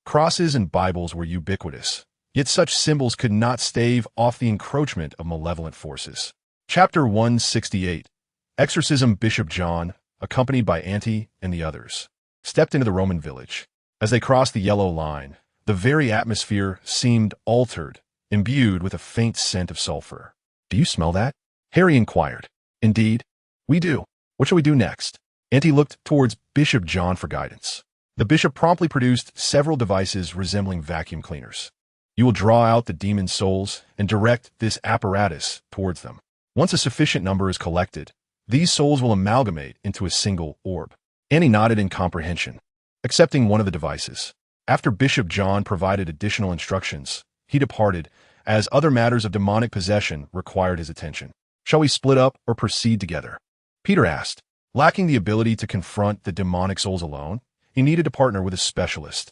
Crosses and Bibles were ubiquitous, yet such symbols could not stave off the encroachment of malevolent forces. Chapter 168. Exorcism. Bishop John, accompanied by Auntie and the others, stepped into the Roman village. As they crossed the yellow line, the very atmosphere seemed altered, imbued with a faint scent of sulfur. Do you smell that? Harry inquired. Indeed, we do. What shall we do next? Auntie looked towards Bishop John for guidance. The bishop promptly produced several devices resembling vacuum cleaners. You will draw out the demon souls and direct this apparatus towards them. Once a sufficient number is collected, these souls will amalgamate into a single orb. Annie nodded in comprehension, accepting one of the devices. After Bishop John provided additional instructions, he departed, as other matters of demonic possession required his attention. Shall we split up or proceed together? Peter asked. Lacking the ability to confront the demonic souls alone, he needed to partner with a specialist.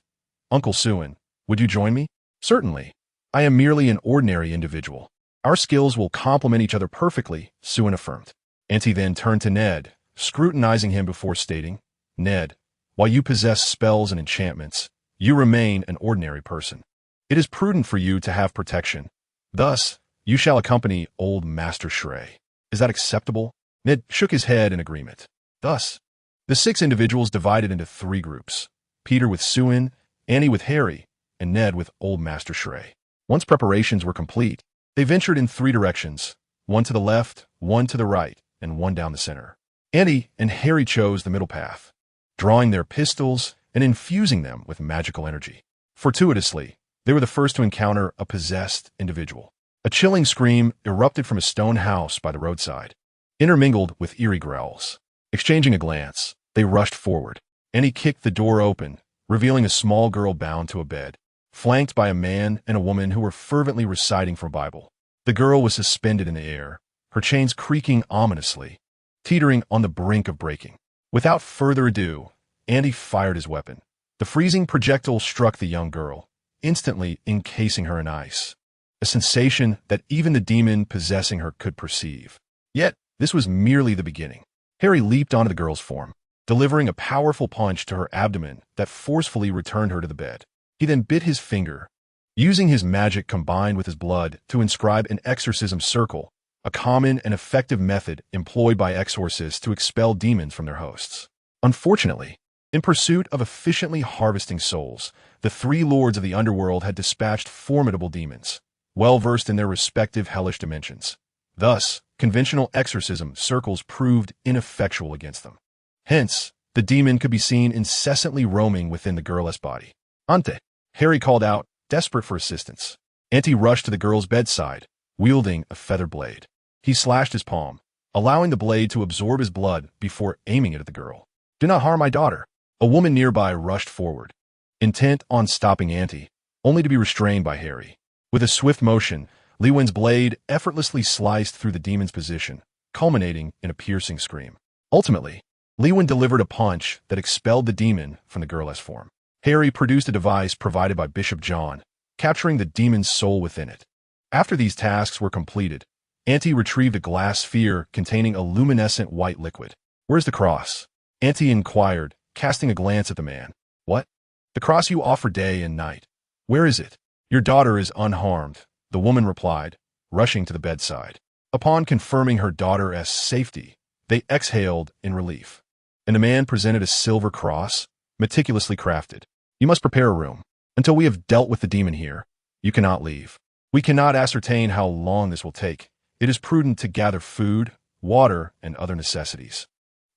Uncle Suin, would you join me? Certainly. I am merely an ordinary individual. Our skills will complement each other perfectly, Suin affirmed. Auntie then turned to Ned, scrutinizing him before stating, Ned, while you possess spells and enchantments, you remain an ordinary person. It is prudent for you to have protection. Thus, you shall accompany old Master S.H.I.E.L.D. Is that acceptable? Ned shook his head in agreement. Thus, the 6 individuals divided into 3 groups, Peter with Suin, Annie with Harry, and Ned with old Master S.H.I.E.L.D. Once preparations were complete, they ventured in 3 directions, one to the left, one to the right, and one down the center. Annie and Harry chose the middle path, drawing their pistols and infusing them with magical energy. Fortuitously, they were the first to encounter a possessed individual. A chilling scream erupted from a stone house by the roadside, intermingled with eerie growls. Exchanging a glance, they rushed forward. Annie kicked the door open, revealing a small girl bound to a bed, flanked by a man and a woman who were fervently reciting from Bible. The girl was suspended in the air, her chains creaking ominously, teetering on the brink of breaking. Without further ado, Andy fired his weapon. The freezing projectile struck the young girl, instantly encasing her in ice. a sensation that even the demon possessing her could perceive. Yet, this was merely the beginning. Harry leaped onto the girl's form, delivering a powerful punch to her abdomen that forcefully returned her to the bed. He then bit his finger, using his magic combined with his blood to inscribe an exorcism circle, a common and effective method employed by exorcists to expel demons from their hosts. Unfortunately, in pursuit of efficiently harvesting souls, the three lords of the underworld had dispatched formidable demons, well-versed in their respective hellish dimensions. Thus, conventional exorcism circles proved ineffectual against them. Hence, the demon could be seen incessantly roaming within the girl's body. "Ante!" Harry called out, desperate for assistance. Ante rushed to the girl's bedside, wielding a feather blade. He slashed his palm, allowing the blade to absorb his blood before aiming it at the girl. "Do not harm my daughter." A woman nearby rushed forward, intent on stopping Ante, only to be restrained by Harry. With a swift motion, Lewin's blade effortlessly sliced through the demon's position, culminating in a piercing scream. Ultimately, Lewin delivered a punch that expelled the demon from the girl's form. Harry produced a device provided by Bishop John, capturing the demon's soul within it. After these tasks were completed, Ante retrieved a glass sphere containing a luminescent white liquid. "Where's the cross?" Ante inquired, casting a glance at the man. "What?" "The cross you offer day and night. Where is it?" "Your daughter is unharmed," the woman replied, rushing to the bedside. Upon confirming her daughter's safety, they exhaled in relief, and the man presented a silver cross, meticulously crafted. "You must prepare a room. Until we have dealt with the demon here, you cannot leave. We cannot ascertain how long this will take. It is prudent to gather food, water, and other necessities."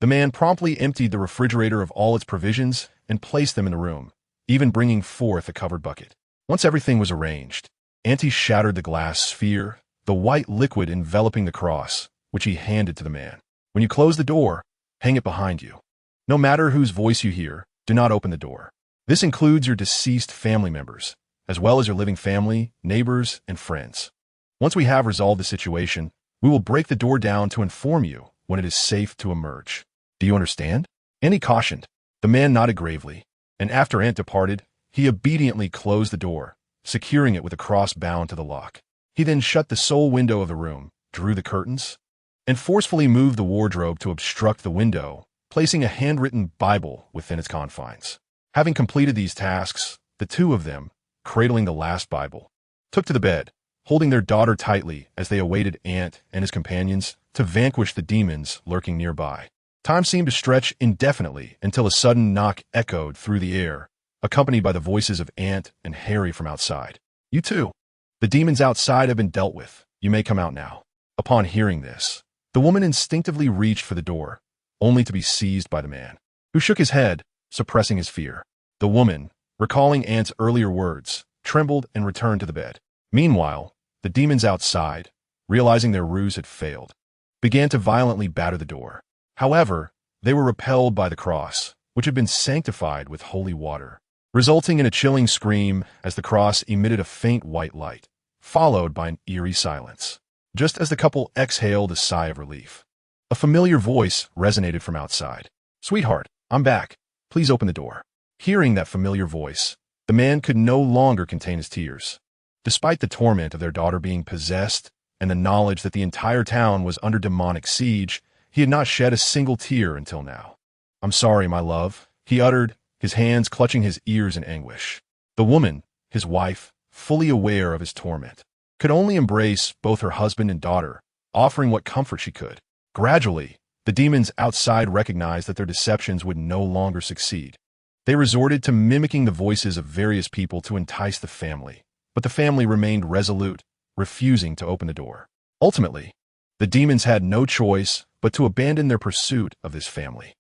The man promptly emptied the refrigerator of all its provisions and placed them in the room, even bringing forth a covered bucket. Once everything was arranged, Ante shattered the glass sphere, the white liquid enveloping the cross, which he handed to the man. "When you close the door, hang it behind you. No matter whose voice you hear, do not open the door. This includes your deceased family members, as well as your living family, neighbors, and friends. Once we have resolved the situation, we will break the door down to inform you when it is safe to emerge. Do you understand?" Ante cautioned. The man nodded gravely, and after Ant departed, he obediently closed the door, securing it with a cross bound to the lock. He then shut the sole window of the room, drew the curtains, and forcefully moved the wardrobe to obstruct the window, placing a handwritten Bible within its confines. Having completed these tasks, the two of them, cradling the last Bible, took to the bed, holding their daughter tightly as they awaited Ant and his companions to vanquish the demons lurking nearby. Time seemed to stretch indefinitely until a sudden knock echoed through the air, accompanied by the voices of Ant and Harry from outside. "You too. The demons outside have been dealt with. You may come out now." Upon hearing this, the woman instinctively reached for the door, only to be seized by the man, who shook his head, suppressing his fear. The woman, recalling Ant's earlier words, trembled and returned to the bed. Meanwhile, the demons outside, realizing their ruse had failed, began to violently batter the door. However, they were repelled by the cross, which had been sanctified with holy water, resulting in a chilling scream as the cross emitted a faint white light, followed by an eerie silence. Just as the couple exhaled a sigh of relief, a familiar voice resonated from outside. "Sweetheart, I'm back. Please open the door." Hearing that familiar voice, the man could no longer contain his tears. Despite the torment of their daughter being possessed and the knowledge that the entire town was under demonic siege, he had not shed a single tear until now. "I'm sorry, my love," he uttered, his hands clutching his ears in anguish. The woman, his wife, fully aware of his torment, could only embrace both her husband and daughter, offering what comfort she could. Gradually, the demons outside recognized that their deceptions would no longer succeed. They resorted to mimicking the voices of various people to entice the family, but the family remained resolute, refusing to open the door. Ultimately, the demons had no choice but to abandon their pursuit of this family.